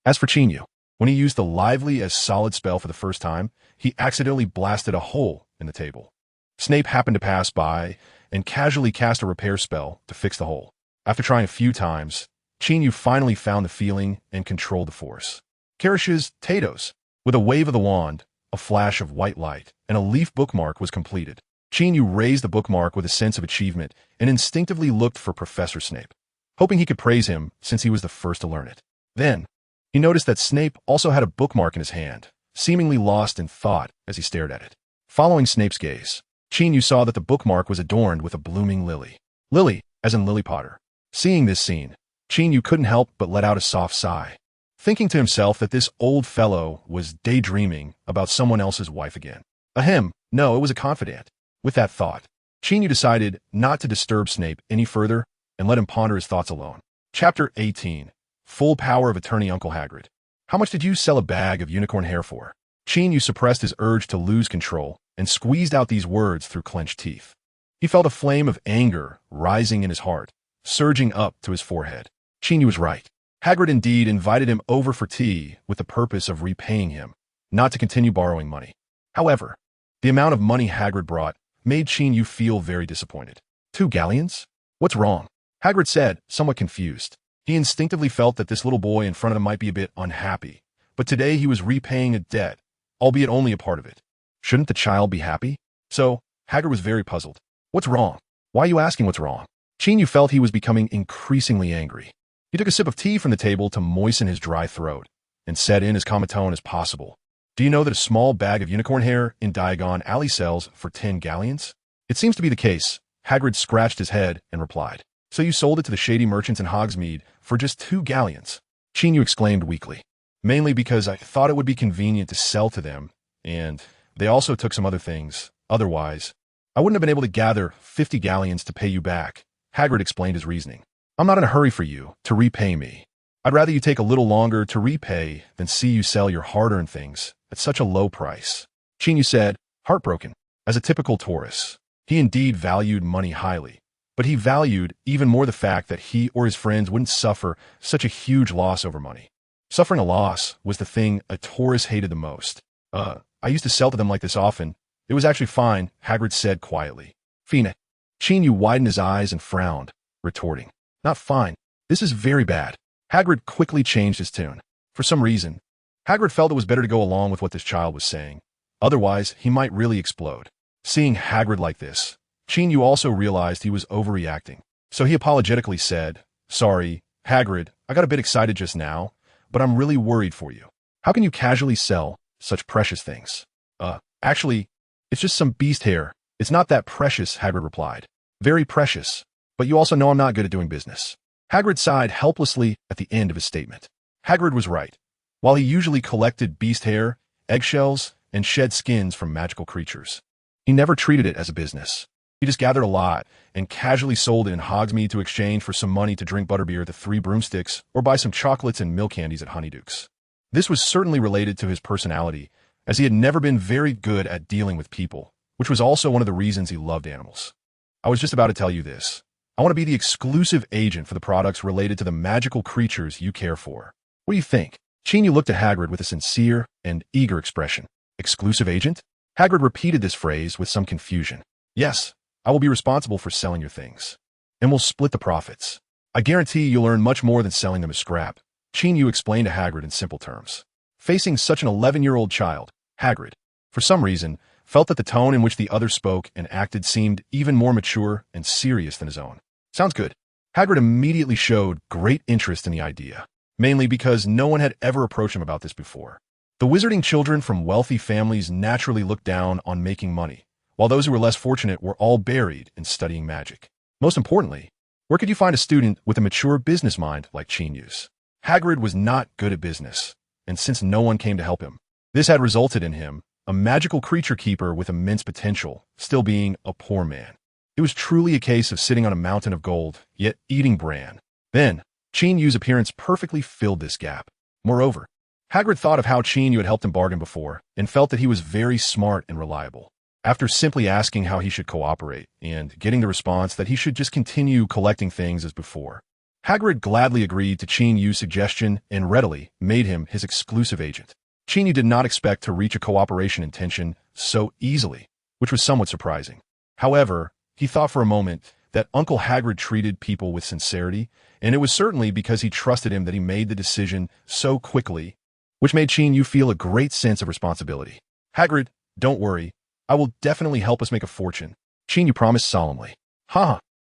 As for Qin Yu, when he used the Lively as Solid spell for the first time, he accidentally blasted a hole in the table. Snape happened to pass by and casually cast a repair spell to fix the hole. After trying a few times, Qin Yu finally found the feeling and controlled the force. Kerish's Tatos. With a wave of the wand, a flash of white light, and a leaf bookmark was completed. Qin Yu raised the bookmark with a sense of achievement and instinctively looked for Professor Snape, hoping he could praise him since he was the first to learn it. Then, he noticed that Snape also had a bookmark in his hand, seemingly lost in thought as he stared at it. Following Snape's gaze, Qin Yu saw that the bookmark was adorned with a blooming lily. Lily, as in Lily Potter. Seeing this scene, Qin Yu couldn't help but let out a soft sigh, thinking to himself that this old fellow was daydreaming about someone else's wife again. Ahem, no, it was a confidant. With that thought, Qin Yu decided not to disturb Snape any further and let him ponder his thoughts alone. Chapter 18. Full Power of Attorney Uncle Hagrid. "How much did you sell a bag of unicorn hair for?" Qin Yu suppressed his urge to lose control and squeezed out these words through clenched teeth. He felt a flame of anger rising in his heart, surging up to his forehead. Qin Yu was right. Hagrid indeed invited him over for tea with the purpose of repaying him, not to continue borrowing money. However, the amount of money Hagrid brought made Qin Yu feel very disappointed. 2 galleons? What's wrong? Hagrid said, somewhat confused. He instinctively felt that this little boy in front of him might be a bit unhappy, but today he was repaying a debt, albeit only a part of it. Shouldn't the child be happy? So, Hagrid was very puzzled. "What's wrong? Why are you asking what's wrong?" Qin Yu felt he was becoming increasingly angry. He took a sip of tea from the table to moisten his dry throat, and said in as calm a tone as possible, "Do you know that a small bag of unicorn hair in Diagon Alley sells for 10 galleons? "It seems to be the case." Hagrid scratched his head and replied. "So you sold it to the shady merchants in Hogsmeade for just 2 galleons? Qin Yu exclaimed weakly. "Mainly because I thought it would be convenient to sell to them, and they also took some other things. Otherwise, I wouldn't have been able to gather 50 galleons to pay you back." Hagrid explained his reasoning. "I'm not in a hurry for you to repay me. I'd rather you take a little longer to repay than see you sell your hard-earned things at such a low price." Qin Yu said, heartbroken. As a typical Taurus, he indeed valued money highly, but he valued even more the fact that he or his friends wouldn't suffer such a huge loss over money. Suffering a loss was the thing a Taurus hated the most. I used to sell to them like this often. It was actually fine," Hagrid said quietly. "Fine." Qin Yu widened his eyes and frowned, retorting, "Not fine. This is very bad." Hagrid quickly changed his tune. For some reason, Hagrid felt it was better to go along with what this child was saying. Otherwise, he might really explode. Seeing Hagrid like this, Qin Yu also realized he was overreacting. So he apologetically said, "Sorry, Hagrid, I got a bit excited just now, but I'm really worried for you. How can you casually sell Such precious things. Actually, it's just some beast hair. It's not that precious, Hagrid replied. Very precious. But you also know I'm not good at doing business. Hagrid sighed helplessly at the end of his statement. Hagrid was right. While he usually collected beast hair, eggshells, and shed skins from magical creatures, he never treated it as a business. He just gathered a lot and casually sold it in Hogsmeade to exchange for some money to drink butterbeer at the Three Broomsticks or buy some chocolates and milk candies at Honeyduke's. This was certainly related to his personality, as he had never been very good at dealing with people, which was also one of the reasons he loved animals. I was just about to tell you this. I want to be the exclusive agent for the products related to the magical creatures you care for. What do you think? Qin Yu looked at Hagrid with a sincere and eager expression. Exclusive agent? Hagrid repeated this phrase with some confusion. Yes, I will be responsible for selling your things. And we'll split the profits. I guarantee you'll earn much more than selling them as scrap, Qin Yu explained to Hagrid in simple terms. Facing such an 11-year-old child, Hagrid, for some reason, felt that the tone in which the other spoke and acted seemed even more mature and serious than his own. Sounds good. Hagrid immediately showed great interest in the idea, mainly because no one had ever approached him about this before. The wizarding children from wealthy families naturally looked down on making money, while those who were less fortunate were all buried in studying magic. Most importantly, where could you find a student with a mature business mind like Qin Yu's? Hagrid was not good at business, and since no one came to help him, this had resulted in him, a magical creature keeper with immense potential, still being a poor man. It was truly a case of sitting on a mountain of gold, yet eating bran. Then, Qin Yu's appearance perfectly filled this gap. Moreover, Hagrid thought of how Qin Yu had helped him bargain before, and felt that he was very smart and reliable. After simply asking how he should cooperate, and getting the response that he should just continue collecting things as before, Hagrid gladly agreed to Qin Yu's suggestion and readily made him his exclusive agent. Qin Yu did not expect to reach a cooperation intention so easily, which was somewhat surprising. However, he thought for a moment that Uncle Hagrid treated people with sincerity, and it was certainly because he trusted him that he made the decision so quickly, which made Qin Yu feel a great sense of responsibility. Hagrid, don't worry, I will definitely help us make a fortune, Qin Yu promised solemnly.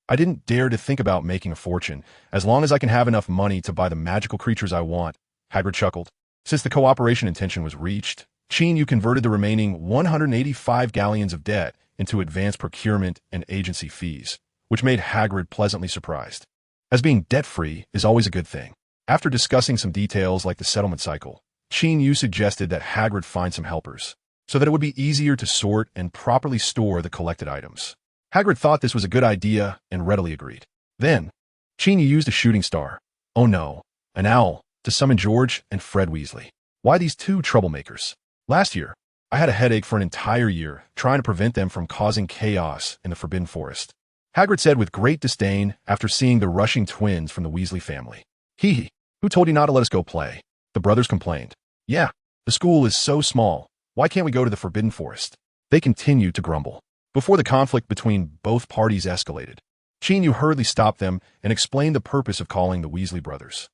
I didn't dare to think about making a fortune, as long as I can have enough money to buy the magical creatures I want, Hagrid chuckled. Since the cooperation intention was reached, Qin Yu converted the remaining 185 galleons of debt into advanced procurement and agency fees, which made Hagrid pleasantly surprised. As being debt-free is always a good thing. After discussing some details like the settlement cycle, Qin Yu suggested that Hagrid find some helpers, so that it would be easier to sort and properly store the collected items. Hagrid thought this was a good idea and readily agreed. Then, Qin Yu used a shooting star, oh no, an owl, to summon George and Fred Weasley. Why these two troublemakers? Last year, I had a headache for an entire year trying to prevent them from causing chaos in the Forbidden Forest, Hagrid said with great disdain after seeing the rushing twins from the Weasley family. Hee, who told you not to let us go play? The brothers complained. Yeah, the school is so small. Why can't we go to the Forbidden Forest? They continued to grumble. Before the conflict between both parties escalated, Qin Yu hurriedly stopped them and explained the purpose of calling the Weasley brothers.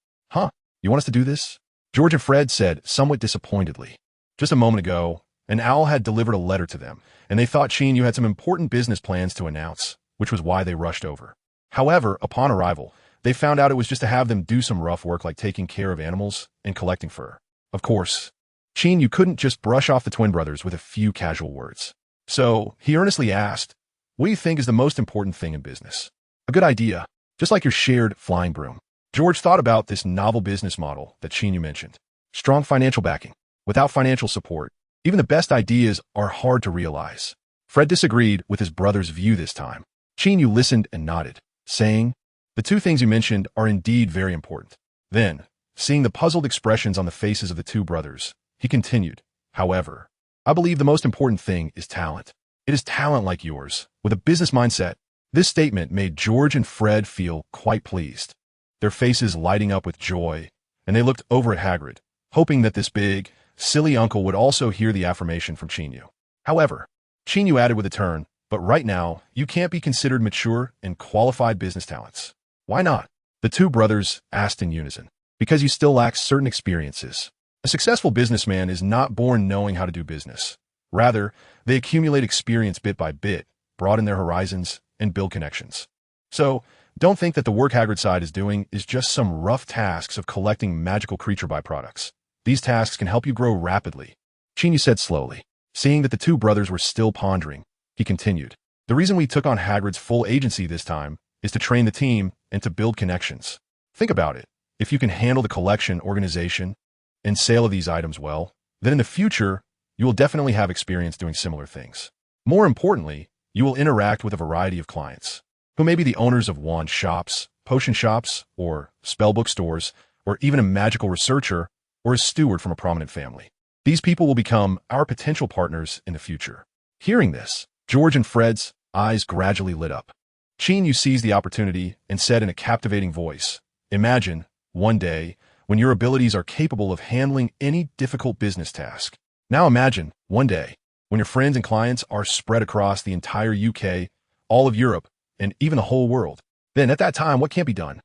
You want us to do this? George and Fred said somewhat disappointedly. Just a moment ago, an owl had delivered a letter to them, and they thought Qin Yu had some important business plans to announce, which was why they rushed over. However, upon arrival, they found out it was just to have them do some rough work like taking care of animals and collecting fur. Of course, Qin Yu couldn't just brush off the twin brothers with a few casual words. So, he earnestly asked, what do you think is the most important thing in business? A good idea, just like your shared flying broom. George thought about this novel business model that Qin Yu mentioned. Strong financial backing. Without financial support, even the best ideas are hard to realize. Fred disagreed with his brother's view this time. Qin Yu listened and nodded, saying, the two things you mentioned are indeed very important. Then, seeing the puzzled expressions on the faces of the two brothers, he continued, however, I believe the most important thing is talent. It is talent like yours, with a business mindset. This statement made George and Fred feel quite pleased, their faces lighting up with joy, and they looked over at Hagrid, hoping that this big, silly uncle would also hear the affirmation from Qin Yu. However, Qin Yu added with a turn, but right now, you can't be considered mature and qualified business talents. Why not? The two brothers asked in unison. Because you still lack certain experiences. A successful businessman is not born knowing how to do business. Rather, they accumulate experience bit by bit, broaden their horizons, and build connections. So, don't think that the work Hagrid's side is doing is just some rough tasks of collecting magical creature byproducts. These tasks can help you grow rapidly, Qin Yu said slowly. Seeing that the two brothers were still pondering, he continued. The reason we took on Hagrid's full agency this time is to train the team and to build connections. Think about it. If you can handle the collection, organization, and sale of these items well, then in the future, you will definitely have experience doing similar things. More importantly, you will interact with a variety of clients, who may be the owners of wand shops, potion shops, or spellbook stores, or even a magical researcher or a steward from a prominent family. These people will become our potential partners in the future. Hearing this, George and Fred's eyes gradually lit up. Qin Yu seized the opportunity and said in a captivating voice, "Imagine, one day, when your abilities are capable of handling any difficult business task. Now imagine, one day, when your friends and clients are spread across the entire UK, all of Europe, and even the whole world. Then at that time, what can't be done?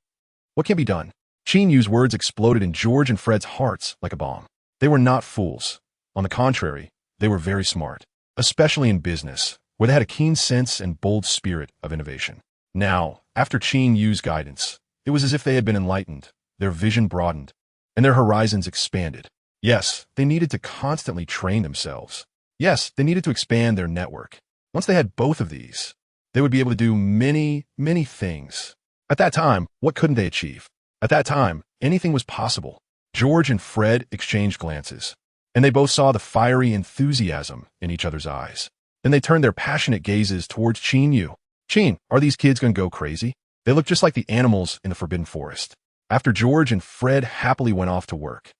What can't be done?" Qin Yu's words exploded in George and Fred's hearts like a bomb. They were not fools. On the contrary, they were very smart, especially in business, where they had a keen sense and bold spirit of innovation. Now, after Qin Yu's guidance, it was as if they had been enlightened, their vision broadened, and their horizons expanded. Yes, they needed to constantly train themselves. Yes, they needed to expand their network. Once they had both of these, they would be able to do many, many things. At that time, what couldn't they achieve? At that time, anything was possible. George and Fred exchanged glances, and they both saw the fiery enthusiasm in each other's eyes. Then they turned their passionate gazes towards Qin Yu. "Qin, are these kids going to go crazy? They look just like the animals in the Forbidden Forest." After George and Fred happily went off to work,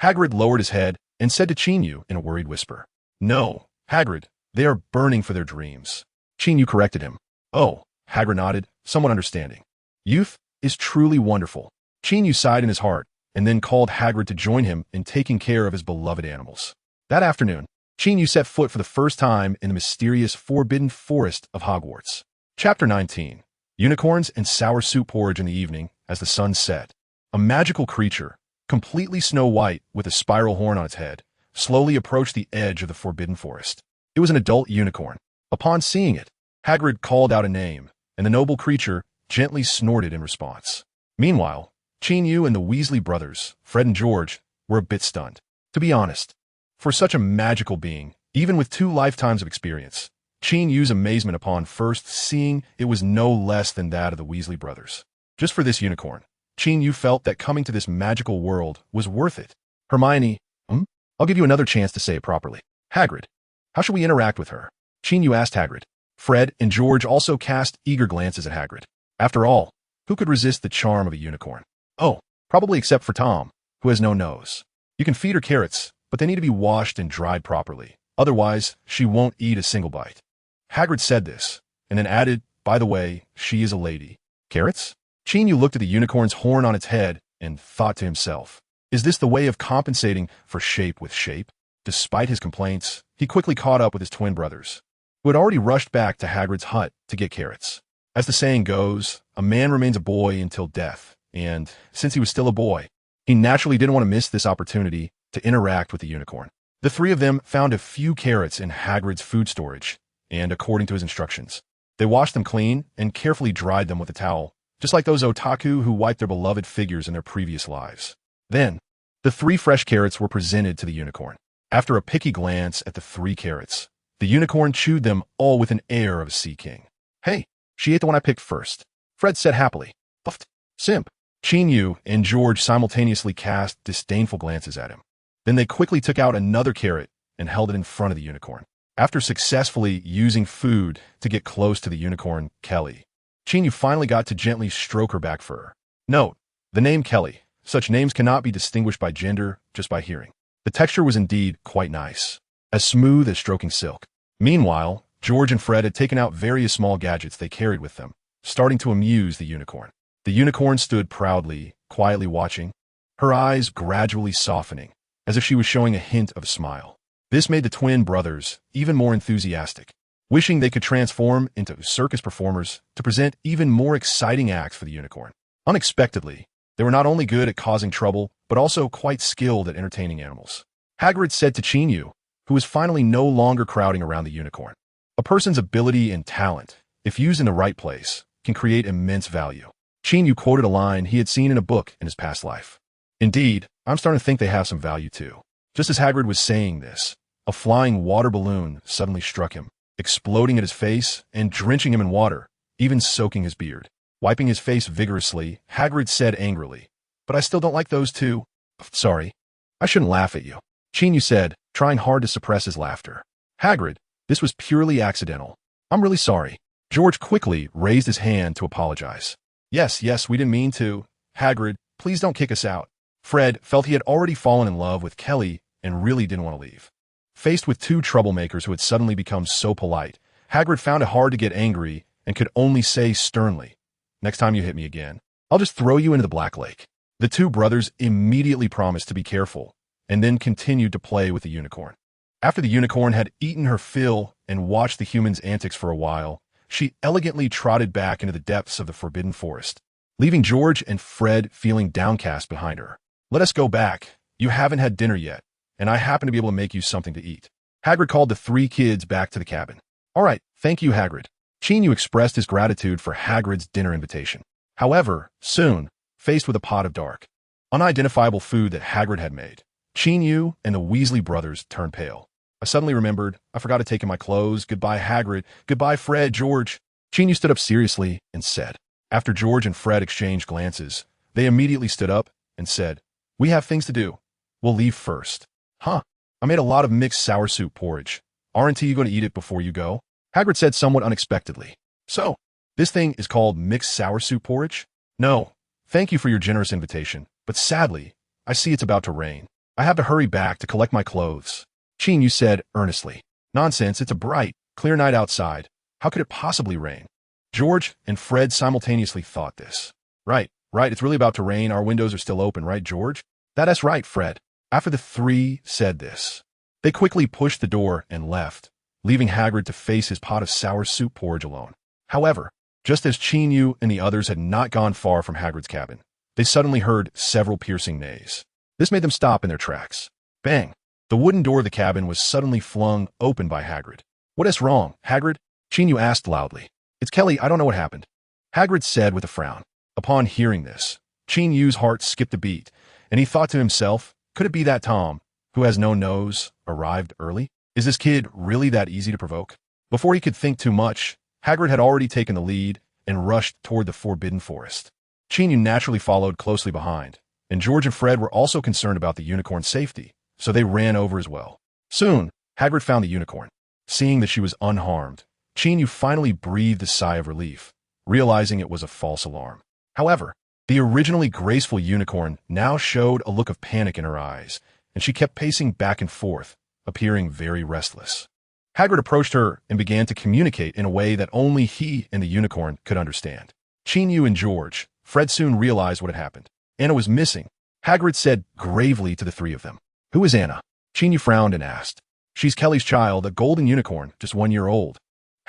Hagrid lowered his head and said to Qin Yu in a worried whisper, "No, Hagrid, they are burning for their dreams." Qin Yu corrected him. "Oh," Hagrid nodded, somewhat understanding. "Youth is truly wonderful." Qin Yu sighed in his heart and then called Hagrid to join him in taking care of his beloved animals. That afternoon, Qin Yu set foot for the first time in the mysterious Forbidden Forest of Hogwarts. Chapter 19. Unicorns and sour soup porridge in the evening as the sun set. A magical creature, completely snow white with a spiral horn on its head, slowly approached the edge of the Forbidden Forest. It was an adult unicorn. Upon seeing it, Hagrid called out a name, and the noble creature gently snorted in response. Meanwhile, Qin Yu and the Weasley brothers, Fred and George, were a bit stunned. To be honest, for such a magical being, even with 2 lifetimes of experience, Qin Yu's amazement upon first seeing it was no less than that of the Weasley brothers. Just for this unicorn, Qin Yu felt that coming to this magical world was worth it. "Hermione, I'll give you another chance to say it properly. Hagrid, how should we interact with her?" Qin Yu asked Hagrid. Fred and George also cast eager glances at Hagrid. After all, who could resist the charm of a unicorn? Oh, probably except for Tom, who has no nose. You can feed her carrots, but they need to be washed and dried properly. Otherwise, she won't eat a single bite. Hagrid said this, and then added, "By the way, she is a lady." Carrots? Qin Yu looked at the unicorn's horn on its head and thought to himself, is this the way of compensating for shape with shape? Despite his complaints, he quickly caught up with his twin brothers, who had already rushed back to Hagrid's hut to get carrots. As the saying goes, a man remains a boy until death, and since he was still a boy, he naturally didn't want to miss this opportunity to interact with the unicorn. The 3 of them found a few carrots in Hagrid's food storage, and according to his instructions, they washed them clean and carefully dried them with a towel, just like those otaku who wiped their beloved figures in their previous lives. Then, the 3 fresh carrots were presented to the unicorn. After a picky glance at the 3 carrots, the unicorn chewed them all with an air of a sea king. "Hey, she ate the one I picked first," Fred said happily. "Puffed. Simp." Qin Yu and George simultaneously cast disdainful glances at him. Then they quickly took out another carrot and held it in front of the unicorn. After successfully using food to get close to the unicorn, Kelly, Qin Yu finally got to gently stroke her back fur. Note, the name Kelly. Such names cannot be distinguished by gender, just by hearing. The texture was indeed quite nice, as smooth as stroking silk. Meanwhile, George and Fred had taken out various small gadgets they carried with them, starting to amuse the unicorn. The unicorn stood proudly, quietly watching, her eyes gradually softening, as if she was showing a hint of a smile. This made the twin brothers even more enthusiastic, wishing they could transform into circus performers to present even more exciting acts for the unicorn. Unexpectedly, they were not only good at causing trouble, but also quite skilled at entertaining animals. Hagrid said to Qin Yu, who was finally no longer crowding around the unicorn, "A person's ability and talent, if used in the right place, can create immense value." Qin Yu quoted a line he had seen in a book in his past life. Indeed, I'm starting to think they have some value too. Just as Hagrid was saying this, a flying water balloon suddenly struck him, exploding at his face and drenching him in water, even soaking his beard. Wiping his face vigorously, Hagrid said angrily, "But I still don't like those two." "Sorry. I shouldn't laugh at you," Qin Yu said, trying hard to suppress his laughter. "Hagrid, this was purely accidental. I'm really sorry." George quickly raised his hand to apologize. Yes, we didn't mean to. Hagrid, please don't kick us out." Fred felt he had already fallen in love with Kelly and really didn't want to leave. Faced with two troublemakers who had suddenly become so polite, Hagrid found it hard to get angry and could only say sternly, "Next time you hit me again, I'll just throw you into the Black Lake." The two brothers immediately promised to be careful and then continued to play with the unicorn. After the unicorn had eaten her fill and watched the humans' antics for a while, she elegantly trotted back into the depths of the Forbidden Forest, leaving George and Fred feeling downcast behind her. "Let us go back. You haven't had dinner yet, and I happen to be able to make you something to eat." Hagrid called the three kids back to the cabin. "All right, thank you, Hagrid." Qin Yu expressed his gratitude for Hagrid's dinner invitation. However, soon, faced with a pot of dark, unidentifiable food that Hagrid had made, Qin Yu and the Weasley brothers turned pale. "I suddenly remembered. I forgot to take in my clothes. Goodbye, Hagrid. Goodbye, Fred, George." Qin Yu stood up seriously and said. After George and Fred exchanged glances, they immediately stood up and said, "We have things to do. We'll leave first." "Huh. I made a lot of mixed sour soup porridge. Aren't you going to eat it before you go?" Hagrid said somewhat unexpectedly. "So, this thing is called mixed sour soup porridge?" "No. Thank you for your generous invitation, but sadly, I see it's about to rain. I have to hurry back to collect my clothes." Qin Yu said earnestly. "Nonsense, it's a bright, clear night outside. How could it possibly rain?" George and Fred simultaneously thought this. Right, it's really about to rain. Our windows are still open, right, George?" "That's right, Fred." After the three said this, they quickly pushed the door and left, leaving Hagrid to face his pot of sour soup porridge alone. However, just as Qin Yu and the others had not gone far from Hagrid's cabin, they suddenly heard several piercing neighs. This made them stop in their tracks. Bang! The wooden door of the cabin was suddenly flung open by Hagrid. "What is wrong, Hagrid?" Qin Yu asked loudly. "It's Kelly. I don't know what happened," Hagrid said with a frown. Upon hearing this, Qin Yu's heart skipped a beat, and he thought to himself, could it be that Tom, who has no nose, arrived early? Is this kid really that easy to provoke? Before he could think too much, Hagrid had already taken the lead and rushed toward the Forbidden Forest. Qin Yu naturally followed closely behind, and George and Fred were also concerned about the unicorn's safety, so they ran over as well. Soon, Hagrid found the unicorn. Seeing that she was unharmed, Qin Yu finally breathed a sigh of relief, realizing it was a false alarm. However, the originally graceful unicorn now showed a look of panic in her eyes, and she kept pacing back and forth, appearing very restless. Hagrid approached her and began to communicate in a way that only he and the unicorn could understand. Qin Yu and George, Fred soon realized what had happened. Anna was missing. Hagrid said gravely to the three of them. "Who is Anna?" Qin Yu frowned and asked. "She's Kelly's child, a golden unicorn, just 1 year old."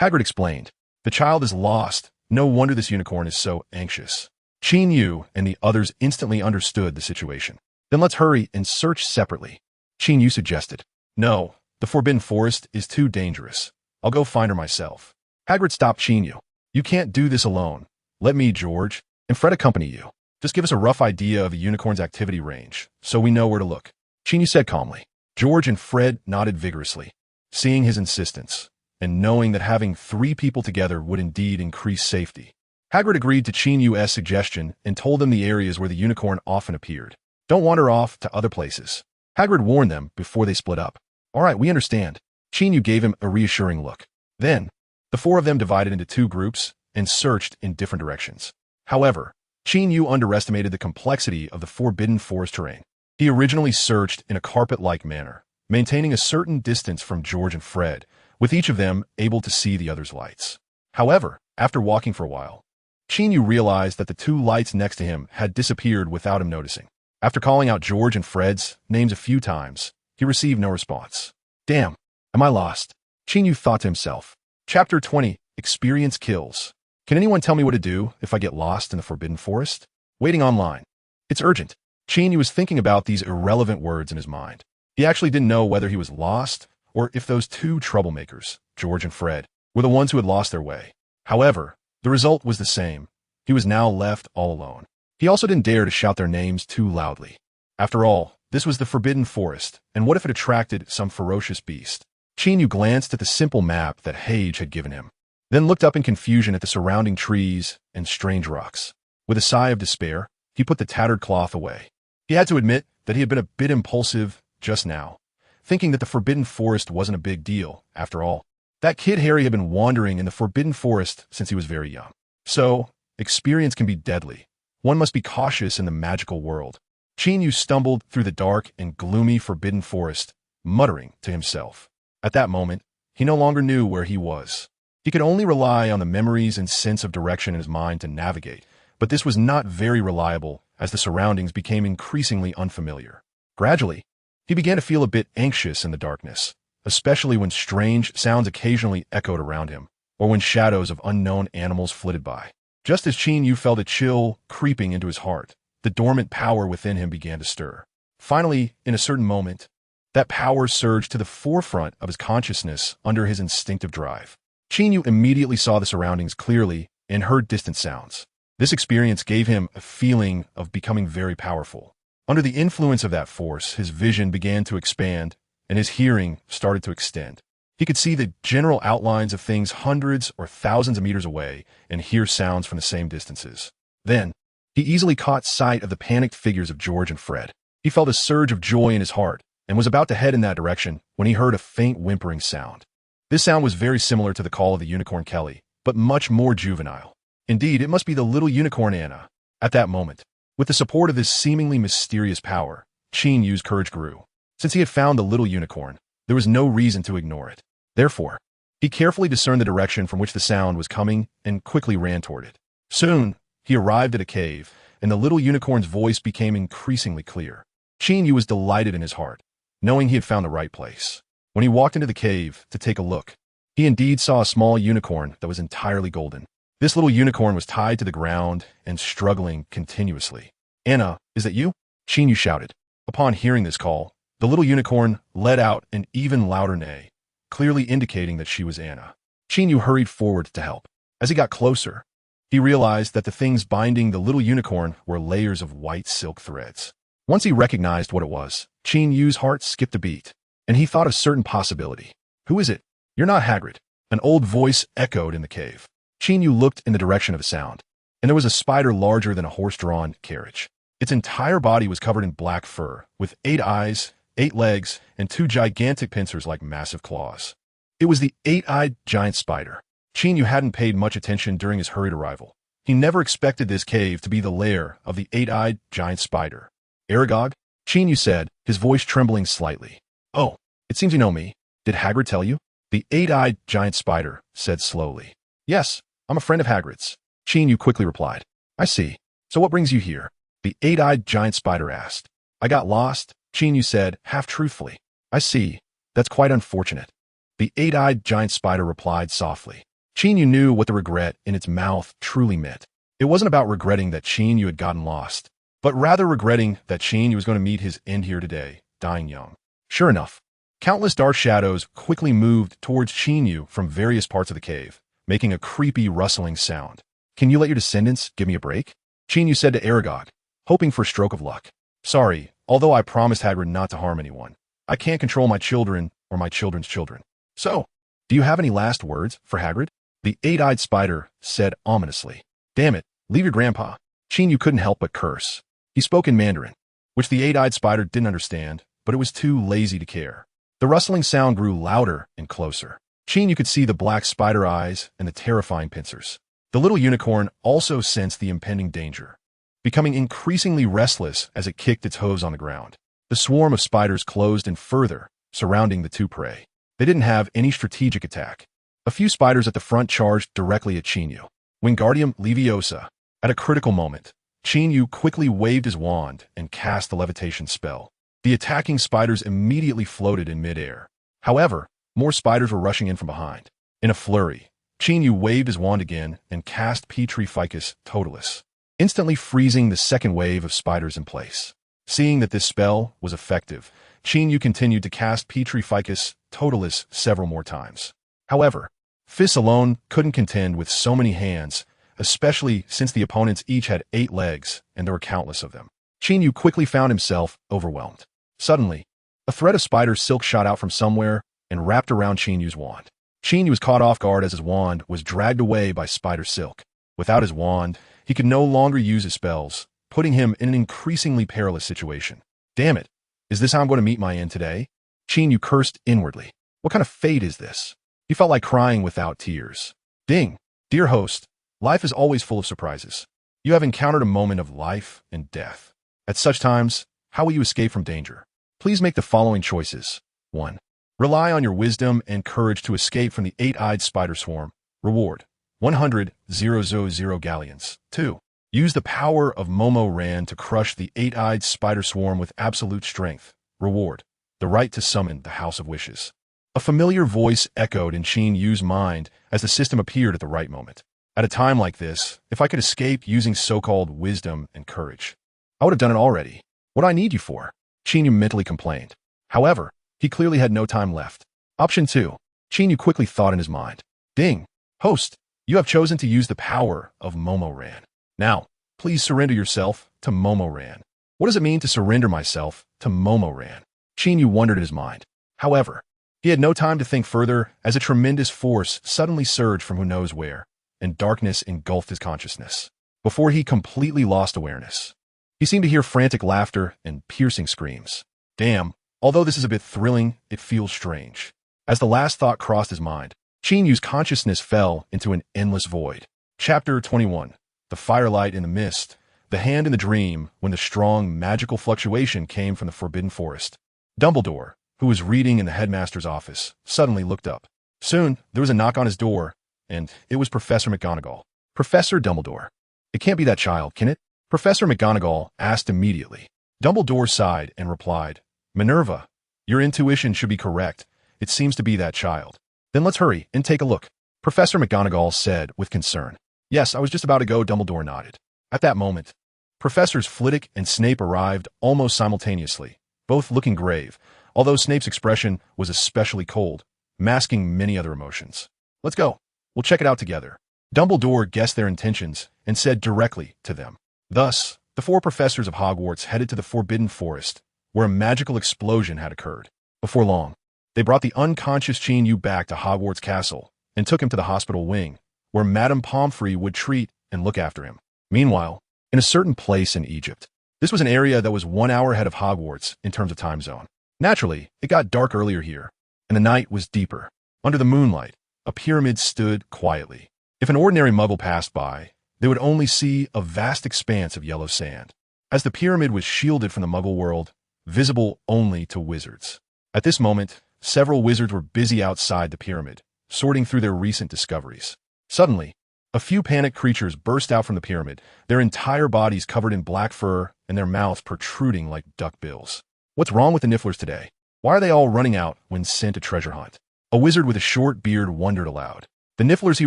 Hagrid explained. "The child is lost. No wonder this unicorn is so anxious." Qin Yu and the others instantly understood the situation. "Then let's hurry and search separately," Qin Yu suggested. "No, the Forbidden Forest is too dangerous. I'll go find her myself." Hagrid stopped Qin Yu. "You can't do this alone. Let me, George, and Fred accompany you. Just give us a rough idea of a unicorn's activity range, so we know where to look," Qin Yu said calmly. George and Fred nodded vigorously, seeing his insistence, and knowing that having 3 people together would indeed increase safety. Hagrid agreed to Qin Yu's suggestion and told them the areas where the unicorn often appeared. "Don't wander off to other places," Hagrid warned them before they split up. "All right, we understand." Qin Yu gave him a reassuring look. Then, the 4 of them divided into 2 groups and searched in different directions. However, Qin Yu underestimated the complexity of the Forbidden Forest terrain. He originally searched in a carpet-like manner, maintaining a certain distance from George and Fred, with each of them able to see the other's lights. However, after walking for a while, Qin Yu realized that the 2 lights next to him had disappeared without him noticing. After calling out George and Fred's names a few times, he received no response. "Damn, am I lost?" Qin Yu thought to himself. Chapter 20, Experience Kills. Can anyone tell me what to do if I get lost in the Forbidden Forest? Waiting online. It's urgent. Qin Yu was thinking about these irrelevant words in his mind. He actually didn't know whether he was lost or if those 2 troublemakers, George and Fred, were the ones who had lost their way. However, the result was the same. He was now left all alone. He also didn't dare to shout their names too loudly. After all, This was the Forbidden Forest, and what if it attracted some ferocious beast? Qin Yu glanced at the simple map that Hagrid had given him, then looked up in confusion at the surrounding trees and strange rocks. With a sigh of despair, he put the tattered cloth away. He had to admit that he had been a bit impulsive just now, thinking that the Forbidden Forest wasn't a big deal, after all. That kid Harry had been wandering in the Forbidden Forest since he was very young. So, experience can be deadly. One must be cautious in the magical world. Qin Yu stumbled through the dark and gloomy Forbidden Forest, muttering to himself. At that moment, he no longer knew where he was. He could only rely on the memories and sense of direction in his mind to navigate, but this was not very reliable as the surroundings became increasingly unfamiliar. Gradually, he began to feel a bit anxious in the darkness, especially when strange sounds occasionally echoed around him, or when shadows of unknown animals flitted by. Just as Qin Yu felt a chill creeping into his heart, the dormant power within him began to stir. Finally, in a certain moment, that power surged to the forefront of his consciousness under his instinctive drive. Qin Yu immediately saw the surroundings clearly and heard distant sounds. This experience gave him a feeling of becoming very powerful. Under the influence of that force, his vision began to expand and his hearing started to extend. He could see the general outlines of things hundreds or thousands of meters away and hear sounds from the same distances. Then, he easily caught sight of the panicked figures of George and Fred. He felt a surge of joy in his heart and was about to head in that direction when he heard a faint whimpering sound. This sound was very similar to the call of the unicorn Kelly, but much more juvenile. Indeed, it must be the little unicorn Anna. At that moment, with the support of this seemingly mysterious power, Qin Yu's courage grew. Since he had found the little unicorn, there was no reason to ignore it. Therefore, he carefully discerned the direction from which the sound was coming and quickly ran toward it. Soon, he arrived at a cave, and the little unicorn's voice became increasingly clear. Qin Yu was delighted in his heart, knowing he had found the right place. When he walked into the cave to take a look, he indeed saw a small unicorn that was entirely golden. This little unicorn was tied to the ground and struggling continuously. "Anna, is that you?" Qin Yu shouted. Upon hearing this call, the little unicorn let out an even louder neigh, clearly indicating that she was Anna. Qin Yu hurried forward to help. As he got closer, he realized that the things binding the little unicorn were layers of white silk threads. Once he recognized what it was, Qin Yu's heart skipped a beat, and he thought of a certain possibility. "Who is it?" "You're not Hagrid," an old voice echoed in the cave. Qin Yu looked in the direction of the sound, and there was a spider larger than a horse-drawn carriage. Its entire body was covered in black fur, with 8 eyes, 8 legs, and 2 gigantic pincers like massive claws. It was the 8-eyed giant spider. Qin Yu hadn't paid much attention during his hurried arrival. He never expected this cave to be the lair of the 8-eyed giant spider. "Aragog?" Qin Yu said, his voice trembling slightly. "Oh, it seems you know me. Did Hagrid tell you?" The 8-eyed giant spider said slowly. "Yes, I'm a friend of Hagrid's," Qin Yu quickly replied. "I see. So what brings you here?" The 8-eyed giant spider asked. "I got lost," Qin Yu said, half-truthfully. "I see. That's quite unfortunate." The 8-eyed giant spider replied softly. Qin Yu knew what the regret in its mouth truly meant. It wasn't about regretting that Qin Yu had gotten lost, but rather regretting that Qin Yu was going to meet his end here today, dying young. Sure enough, countless dark shadows quickly moved towards Qin Yu from various parts of the cave, making a creepy rustling sound. "Can you let your descendants give me a break?" Qin Yu said to Aragog, hoping for a stroke of luck. "Sorry, although I promised Hagrid not to harm anyone. I can't control my children or my children's children. So, do you have any last words for Hagrid?" The 8-eyed spider said ominously. "Damn it, leave your grandpa." Qin Yu couldn't help but curse. He spoke in Mandarin, which the 8-eyed spider didn't understand, but it was too lazy to care. The rustling sound grew louder and closer. Qin Yu could see the black spider eyes and the terrifying pincers. The little unicorn also sensed the impending danger, becoming increasingly restless as it kicked its hooves on the ground. The swarm of spiders closed in further, surrounding the two prey. They didn't have any strategic attack. A few spiders at the front charged directly at Qin Yu. Wingardium Leviosa. At a critical moment, Qin Yu quickly waved his wand and cast the levitation spell. The attacking spiders immediately floated in midair. However, more spiders were rushing in from behind. In a flurry, Qin Yu waved his wand again and cast petrificus totalis, instantly freezing the second wave of spiders in place. Seeing that this spell was effective, Qin Yu continued to cast petrificus totalis several more times. However, fists alone couldn't contend with so many hands, especially since the opponents each had 8 legs and there were countless of them. Qin Yu quickly found himself overwhelmed. Suddenly, a thread of spider silk shot out from somewhere and wrapped around Qin Yu's wand. Qin Yu was caught off guard as his wand was dragged away by spider silk. Without his wand, he could no longer use his spells, putting him in an increasingly perilous situation. Damn it! Is this how I'm going to meet my end today? Qin Yu cursed inwardly. What kind of fate is this? He felt like crying without tears. Ding! Dear host, life is always full of surprises. You have encountered a moment of life and death. At such times, how will you escape from danger? Please make the following choices. 1. Rely on your wisdom and courage to escape from the 8-eyed spider swarm. Reward: 100,000 galleons. 2. Use the power of Momo Ran to crush the 8-eyed spider swarm with absolute strength. Reward: the right to summon the House of Wishes. A familiar voice echoed in Qin Yu's mind as the system appeared at the right moment. At a time like this, if I could escape using so-called wisdom and courage, I would have done it already. What do I need you for? Qin Yu mentally complained. However, he clearly had no time left. Option 2. Qin Yu quickly thought in his mind. Ding! Host, you have chosen to use the power of Momo Ran. Now, please surrender yourself to Momo Ran. What does it mean to surrender myself to Momo Ran? Qin Yu wondered in his mind. However, he had no time to think further as a tremendous force suddenly surged from who knows where, and darkness engulfed his consciousness. Before he completely lost awareness, he seemed to hear frantic laughter and piercing screams. Damn, although this is a bit thrilling, it feels strange. As the last thought crossed his mind, Qin Yu's consciousness fell into an endless void. Chapter 21. The firelight in the mist, the hand in the dream when the strong magical fluctuation came from the forbidden forest. Dumbledore, who was reading in the headmaster's office, suddenly looked up. Soon, there was a knock on his door, and it was Professor McGonagall. Professor Dumbledore. It can't be that child, can it? Professor McGonagall asked immediately. Dumbledore sighed and replied, Minerva, your intuition should be correct. It seems to be that child. Then let's hurry and take a look. Professor McGonagall said with concern. Yes, I was just about to go, Dumbledore nodded. At that moment, Professors Flitwick and Snape arrived almost simultaneously, both looking grave, although Snape's expression was especially cold, masking many other emotions. Let's go. We'll check it out together. Dumbledore guessed their intentions and said directly to them. Thus, the 4 professors of Hogwarts headed to the Forbidden Forest, where a magical explosion had occurred. Before long, they brought the unconscious Qin Yu back to Hogwarts Castle and took him to the hospital wing, where Madame Pomfrey would treat and look after him. Meanwhile, in a certain place in Egypt, this was an area that was 1 hour ahead of Hogwarts in terms of time zone. Naturally, it got dark earlier here, and the night was deeper. Under the moonlight, a pyramid stood quietly. If an ordinary muggle passed by, they would only see a vast expanse of yellow sand, as the pyramid was shielded from the muggle world, visible only to wizards. At this moment, several wizards were busy outside the pyramid, sorting through their recent discoveries. Suddenly, a few panicked creatures burst out from the pyramid, their entire bodies covered in black fur and their mouths protruding like duck bills. What's wrong with the Nifflers today? Why are they all running out when sent a treasure hunt? A wizard with a short beard wondered aloud. The Nifflers he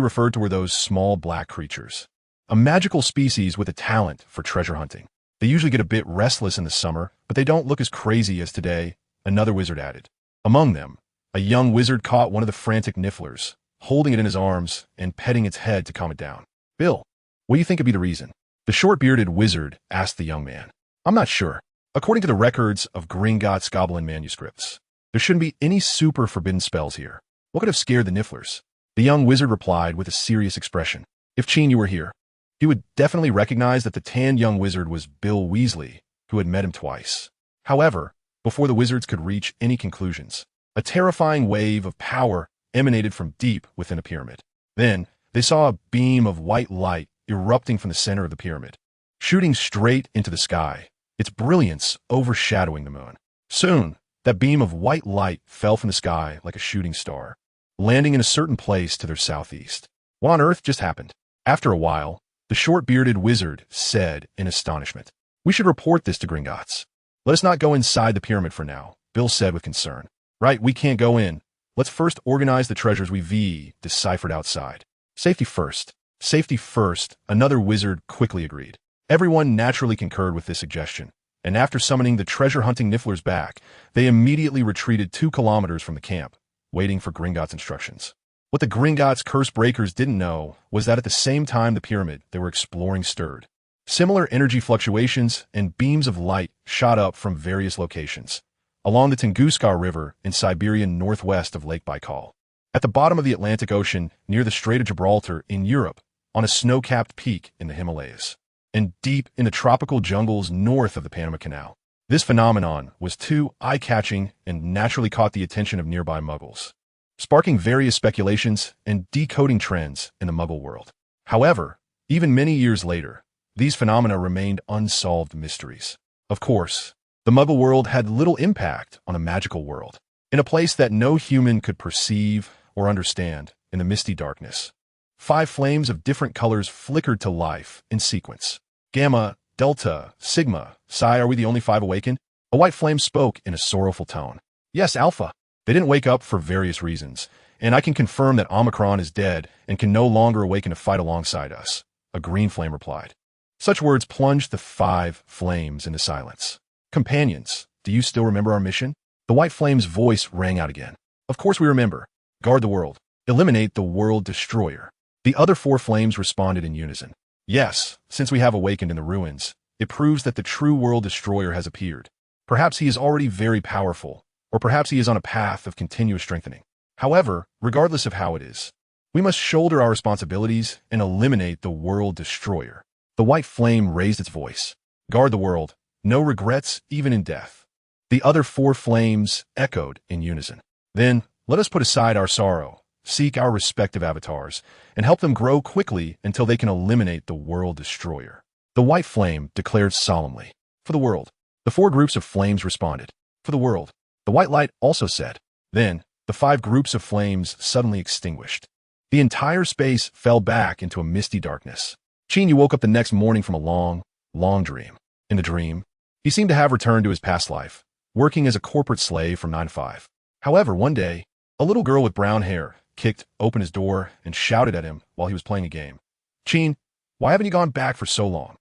referred to were those small black creatures, a magical species with a talent for treasure hunting. They usually get a bit restless in the summer, but they don't look as crazy as today, another wizard added. Among them, a young wizard caught one of the frantic Nifflers, holding it in his arms and petting its head to calm it down. Bill, what do you think could be the reason? The short-bearded wizard asked the young man. I'm not sure. According to the records of Gringotts Goblin manuscripts, there shouldn't be any super forbidden spells here. What could have scared the Nifflers? The young wizard replied with a serious expression. If Qin Yu were here, he would definitely recognize that the tanned young wizard was Bill Weasley, who had met him twice. However, before the wizards could reach any conclusions, a terrifying wave of power emanated from deep within a pyramid. Then, they saw a beam of white light erupting from the center of the pyramid, shooting straight into the sky, its brilliance overshadowing the moon. Soon, that beam of white light fell from the sky like a shooting star, landing in a certain place to their southeast. What on earth just happened? After a while, the short-bearded wizard said in astonishment, We should report this to Gringotts. Let us not go inside the pyramid for now, Bill said with concern. Right, we can't go in. Let's first organize the treasures we've deciphered outside. Safety first. Safety first, another wizard quickly agreed. Everyone naturally concurred with this suggestion, and after summoning the treasure-hunting Nifflers back, they immediately retreated 2 kilometers from the camp, waiting for Gringotts' instructions. What the Gringotts curse breakers didn't know was that at the same time the pyramid they were exploring stirred, similar energy fluctuations and beams of light shot up from various locations, along the Tunguska River in Siberia northwest of Lake Baikal. At the bottom of the Atlantic Ocean, near the Strait of Gibraltar in Europe, on a snow-capped peak in the Himalayas, and deep in the tropical jungles north of the Panama Canal. This phenomenon was too eye-catching and naturally caught the attention of nearby Muggles, sparking various speculations and decoding trends in the Muggle world. However, even many years later, these phenomena remained unsolved mysteries. Of course, the Muggle world had little impact on a magical world, in a place that no human could perceive or understand in the misty darkness. 5 flames of different colors flickered to life in sequence. Gamma, Delta, Sigma, Psi, are we the only 5 awakened? A white flame spoke in a sorrowful tone. Yes, Alpha. They didn't wake up for various reasons, and I can confirm that Omicron is dead and can no longer awaken to fight alongside us, a green flame replied. Such words plunged the 5 flames into silence. Companions, do you still remember our mission? The white flame's voice rang out again. Of course we remember. Guard the world. Eliminate the world destroyer. The other 4 flames responded in unison. Yes, since we have awakened in the ruins, it proves that the true world destroyer has appeared. Perhaps he is already very powerful, or perhaps he is on a path of continuous strengthening. However, regardless of how it is, we must shoulder our responsibilities and eliminate the world destroyer. The white flame raised its voice. Guard the world. No regrets, even in death. The other 4 flames echoed in unison. Then, let us put aside our sorrow, seek our respective avatars, and help them grow quickly until they can eliminate the world destroyer. The white flame declared solemnly. For the world. The 4 groups of flames responded. For the world. The white light also said. Then, the 5 groups of flames suddenly extinguished. The entire space fell back into a misty darkness. Qin Yu woke up the next morning from a long, long dream. In the dream, he seemed to have returned to his past life, working as a corporate slave from 9 to 5. However, one day, a little girl with brown hair kicked open his door and shouted at him while he was playing a game. Qin, why haven't you gone back for so long?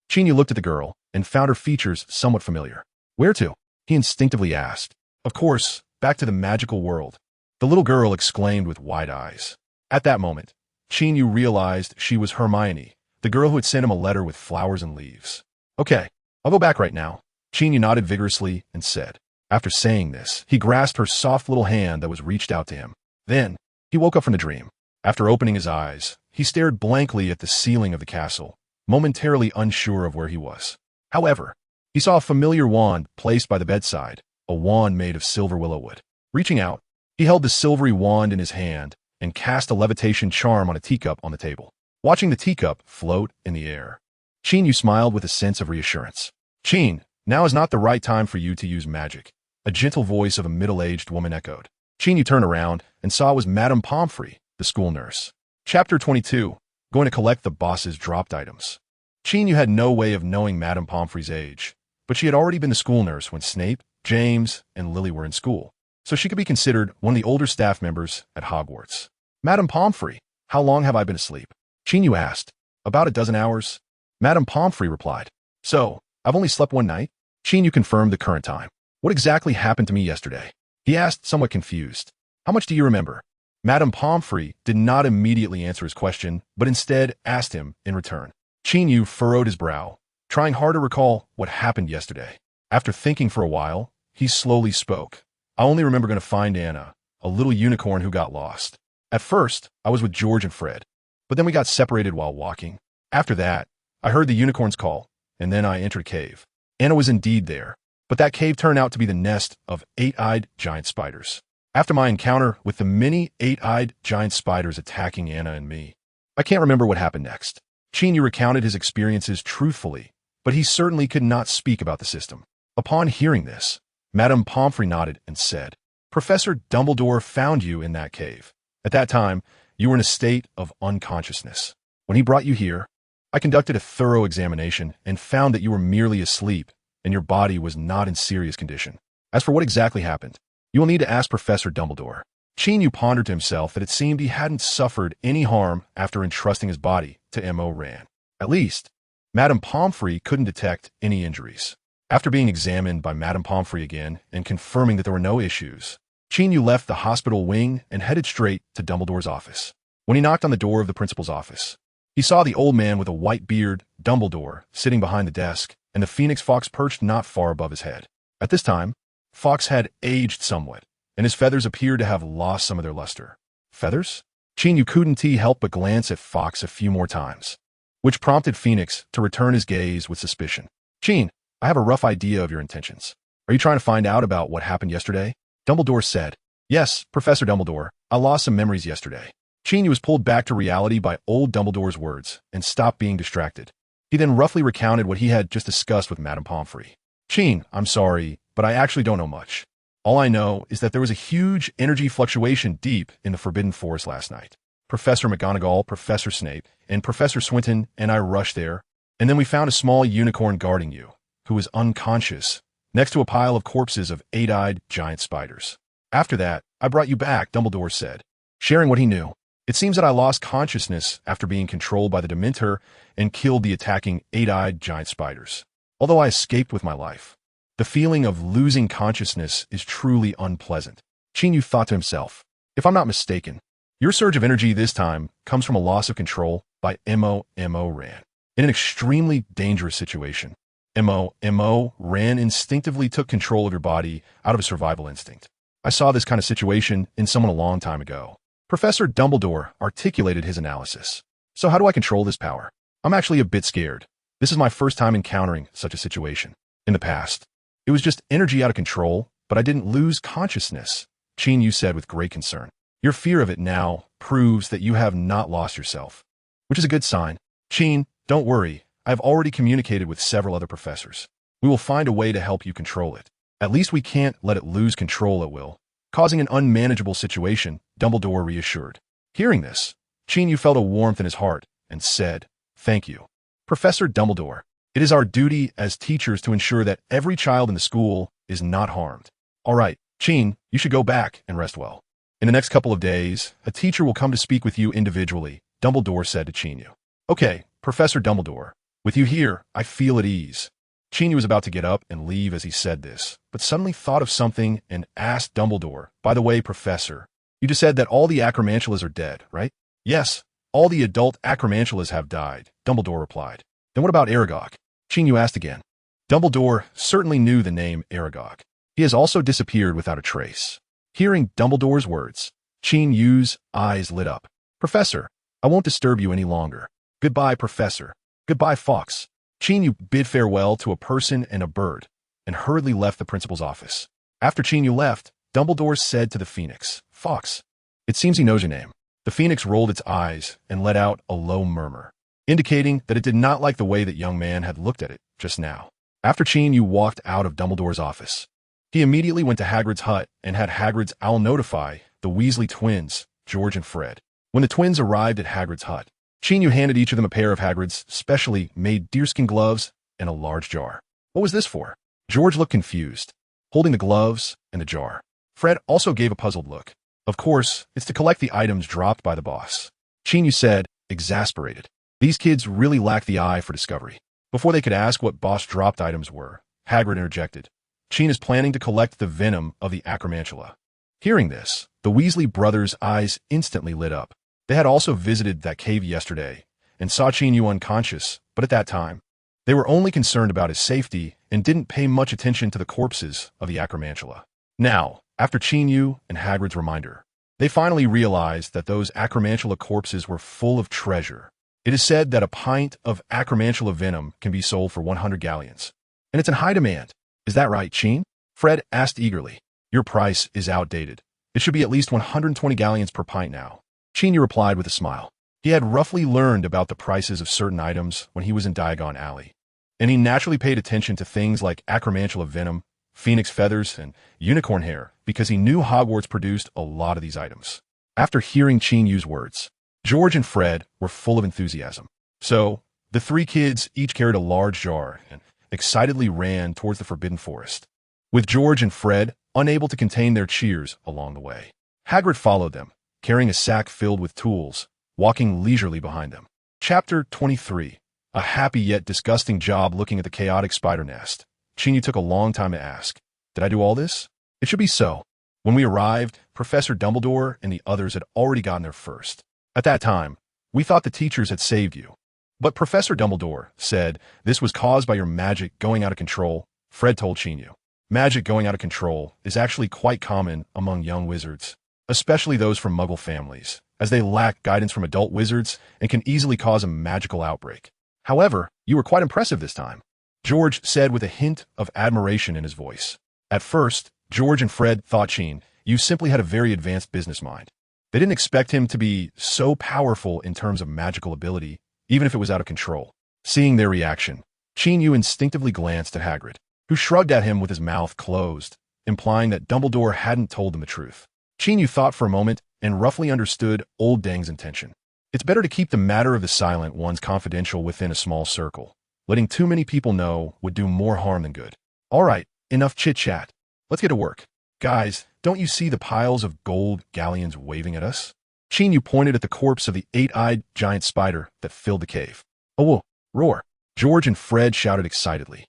Qin Yu looked at the girl and found her features somewhat familiar. Where to? He instinctively asked. Of course, back to the magical world. The little girl exclaimed with wide eyes. At that moment, Qin Yu realized she was Hermione, the girl who had sent him a letter with flowers and leaves. Okay, I'll go back right now. Qin Yu nodded vigorously and said. After saying this, he grasped her soft little hand that was reached out to him. Then, he woke up from the dream. After opening his eyes, he stared blankly at the ceiling of the castle, momentarily unsure of where he was. However, he saw a familiar wand placed by the bedside, a wand made of silver willow wood. Reaching out, he held the silvery wand in his hand and cast a levitation charm on a teacup on the table. Watching the teacup float in the air, Qin Yu smiled with a sense of reassurance. Qin, now is not the right time for you to use magic, a gentle voice of a middle-aged woman echoed. Qin Yu turned around and saw it was Madame Pomfrey, the school nurse. Chapter 22, going to collect the boss's dropped items. Qin Yu had no way of knowing Madame Pomfrey's age, but she had already been the school nurse when Snape, James, and Lily were in school, so she could be considered one of the older staff members at Hogwarts. Madame Pomfrey, how long have I been asleep? Qin Yu asked. About a dozen hours. Madame Pomfrey replied. So, I've only slept one night? Qin Yu confirmed the current time. What exactly happened to me yesterday? He asked, somewhat confused. How much do you remember? Madame Pomfrey did not immediately answer his question, but instead asked him in return. Qin Yu furrowed his brow, trying hard to recall what happened yesterday. After thinking for a while, he slowly spoke. I only remember going to find Anna, a little unicorn who got lost. At first, I was with George and Fred, but then we got separated while walking. After that, I heard the unicorns call, and then I entered a cave. Anna was indeed there, but that cave turned out to be the nest of 8-eyed giant spiders. After my encounter with the many 8-eyed giant spiders attacking Anna and me, I can't remember what happened next. Qin Yu recounted his experiences truthfully, but he certainly could not speak about the system. Upon hearing this, Madame Pomfrey nodded and said, Professor Dumbledore found you in that cave. At that time, you were in a state of unconsciousness. When he brought you here, I conducted a thorough examination and found that you were merely asleep and your body was not in serious condition. As for what exactly happened, you will need to ask Professor Dumbledore. Qin Yu pondered to himself that it seemed he hadn't suffered any harm after entrusting his body to M.O. Ran. At least, Madame Pomfrey couldn't detect any injuries. After being examined by Madame Pomfrey again and confirming that there were no issues, Qin Yu left the hospital wing and headed straight to Dumbledore's office. When he knocked on the door of the principal's office, he saw the old man with a white beard, Dumbledore, sitting behind the desk, and the Phoenix Fox perched not far above his head. At this time, Fawkes had aged somewhat, and his feathers appeared to have lost some of their luster. Feathers? Qin Yu couldn't help but glance at Fawkes a few more times, which prompted Phoenix to return his gaze with suspicion. Qin, I have a rough idea of your intentions. Are you trying to find out about what happened yesterday? Dumbledore said. Yes, Professor Dumbledore, I lost some memories yesterday. Qin Yu was pulled back to reality by old Dumbledore's words and stopped being distracted. He then roughly recounted what he had just discussed with Madame Pomfrey. Qin, I'm sorry, but I actually don't know much. All I know is that there was a huge energy fluctuation deep in the Forbidden Forest last night. Professor McGonagall, Professor Snape, and Professor Swinton and I rushed there, and then we found a small unicorn guarding you, who was unconscious, next to a pile of corpses of 8-eyed giant spiders. After that, I brought you back, Dumbledore said, sharing what he knew. It seems that I lost consciousness after being controlled by the Dementor and killed the attacking 8-eyed giant spiders. Although I escaped with my life, the feeling of losing consciousness is truly unpleasant. Qin Yu thought to himself, if I'm not mistaken, your surge of energy this time comes from a loss of control by Mo Ran. In an extremely dangerous situation, Mo Ran instinctively took control of your body out of a survival instinct. I saw this kind of situation in someone a long time ago. Professor Dumbledore articulated his analysis. So how do I control this power? I'm actually a bit scared. This is my first time encountering such a situation. In the past, it was just energy out of control, but I didn't lose consciousness, Qin Yu said with great concern. Your fear of it now proves that you have not lost yourself, which is a good sign. Qin, don't worry. I have already communicated with several other professors. We will find a way to help you control it. At least we can't let it lose control at will, causing an unmanageable situation, Dumbledore reassured. Hearing this, Qin Yu felt a warmth in his heart and said, Thank you. Professor Dumbledore, it is our duty as teachers to ensure that every child in the school is not harmed. All right, Qin, you should go back and rest well. In the next couple of days, a teacher will come to speak with you individually, Dumbledore said to Qin Yu. Okay, Professor Dumbledore, with you here, I feel at ease. Qin Yu was about to get up and leave as he said this, but suddenly thought of something and asked Dumbledore, by the way, Professor, you just said that all the acromantulas are dead, right? Yes, all the adult acromantulas have died, Dumbledore replied. Then what about Aragog? Qin Yu asked again. Dumbledore certainly knew the name Aragog. He has also disappeared without a trace. Hearing Dumbledore's words, Qin Yu's eyes lit up. Professor, I won't disturb you any longer. Goodbye, Professor. Goodbye, Fawkes. Qin Yu bid farewell to a person and a bird, and hurriedly left the principal's office. After Qin Yu left, Dumbledore said to the Phoenix, Fawkes, it seems he knows your name. The Phoenix rolled its eyes and let out a low murmur, indicating that it did not like the way that young man had looked at it just now. After Qin Yu walked out of Dumbledore's office, he immediately went to Hagrid's hut and had Hagrid's owl notify the Weasley twins, George and Fred. When the twins arrived at Hagrid's hut, Qin Yu handed each of them a pair of Hagrid's specially made deerskin gloves and a large jar. What was this for? George looked confused, holding the gloves and the jar. Fred also gave a puzzled look. Of course, it's to collect the items dropped by the boss. Qin Yu said, exasperated. These kids really lack the eye for discovery. Before they could ask what boss-dropped items were, Hagrid interjected. Qin is planning to collect the venom of the acromantula. Hearing this, the Weasley brothers' eyes instantly lit up. They had also visited that cave yesterday and saw Qin Yu unconscious, but at that time, they were only concerned about his safety and didn't pay much attention to the corpses of the acromantula. Now, after Qin Yu and Hagrid's reminder, they finally realized that those acromantula corpses were full of treasure. It is said that a pint of acromantula venom can be sold for 100 galleons, and it's in high demand. Is that right, Qin? Fred asked eagerly. Your price is outdated. It should be at least 120 galleons per pint now. Qin Yu replied with a smile. He had roughly learned about the prices of certain items when he was in Diagon Alley, and he naturally paid attention to things like acromantula venom, phoenix feathers, and unicorn hair because he knew Hogwarts produced a lot of these items. After hearing Qin Yu's words, George and Fred were full of enthusiasm. So, the three kids each carried a large jar and excitedly ran towards the Forbidden Forest, with George and Fred unable to contain their cheers along the way. Hagrid followed them, carrying a sack filled with tools, walking leisurely behind them. Chapter 23. A happy yet disgusting job looking at the chaotic spider nest. Qin Yu took a long time to ask, did I do all this? It should be so. When we arrived, Professor Dumbledore and the others had already gotten there first. At that time, we thought the teachers had saved you. But Professor Dumbledore said this was caused by your magic going out of control, Fred told Qin Yu. Magic going out of control is actually quite common among young wizards, especially those from Muggle families, as they lack guidance from adult wizards and can easily cause a magical outbreak. However, you were quite impressive this time, George said with a hint of admiration in his voice. At first, George and Fred thought Qin Yu simply had a very advanced business mind. They didn't expect him to be so powerful in terms of magical ability, even if it was out of control. Seeing their reaction, Qin Yu instinctively glanced at Hagrid, who shrugged at him with his mouth closed, implying that Dumbledore hadn't told them the truth. Qin Yu thought for a moment and roughly understood Old Dang's intention. It's better to keep the matter of the silent ones confidential within a small circle. Letting too many people know would do more harm than good. All right, enough chit-chat. Let's get to work. Guys, don't you see the piles of gold galleons waving at us? Qin Yu pointed at the corpse of the eight-eyed giant spider that filled the cave. Oh, roar! George and Fred shouted excitedly.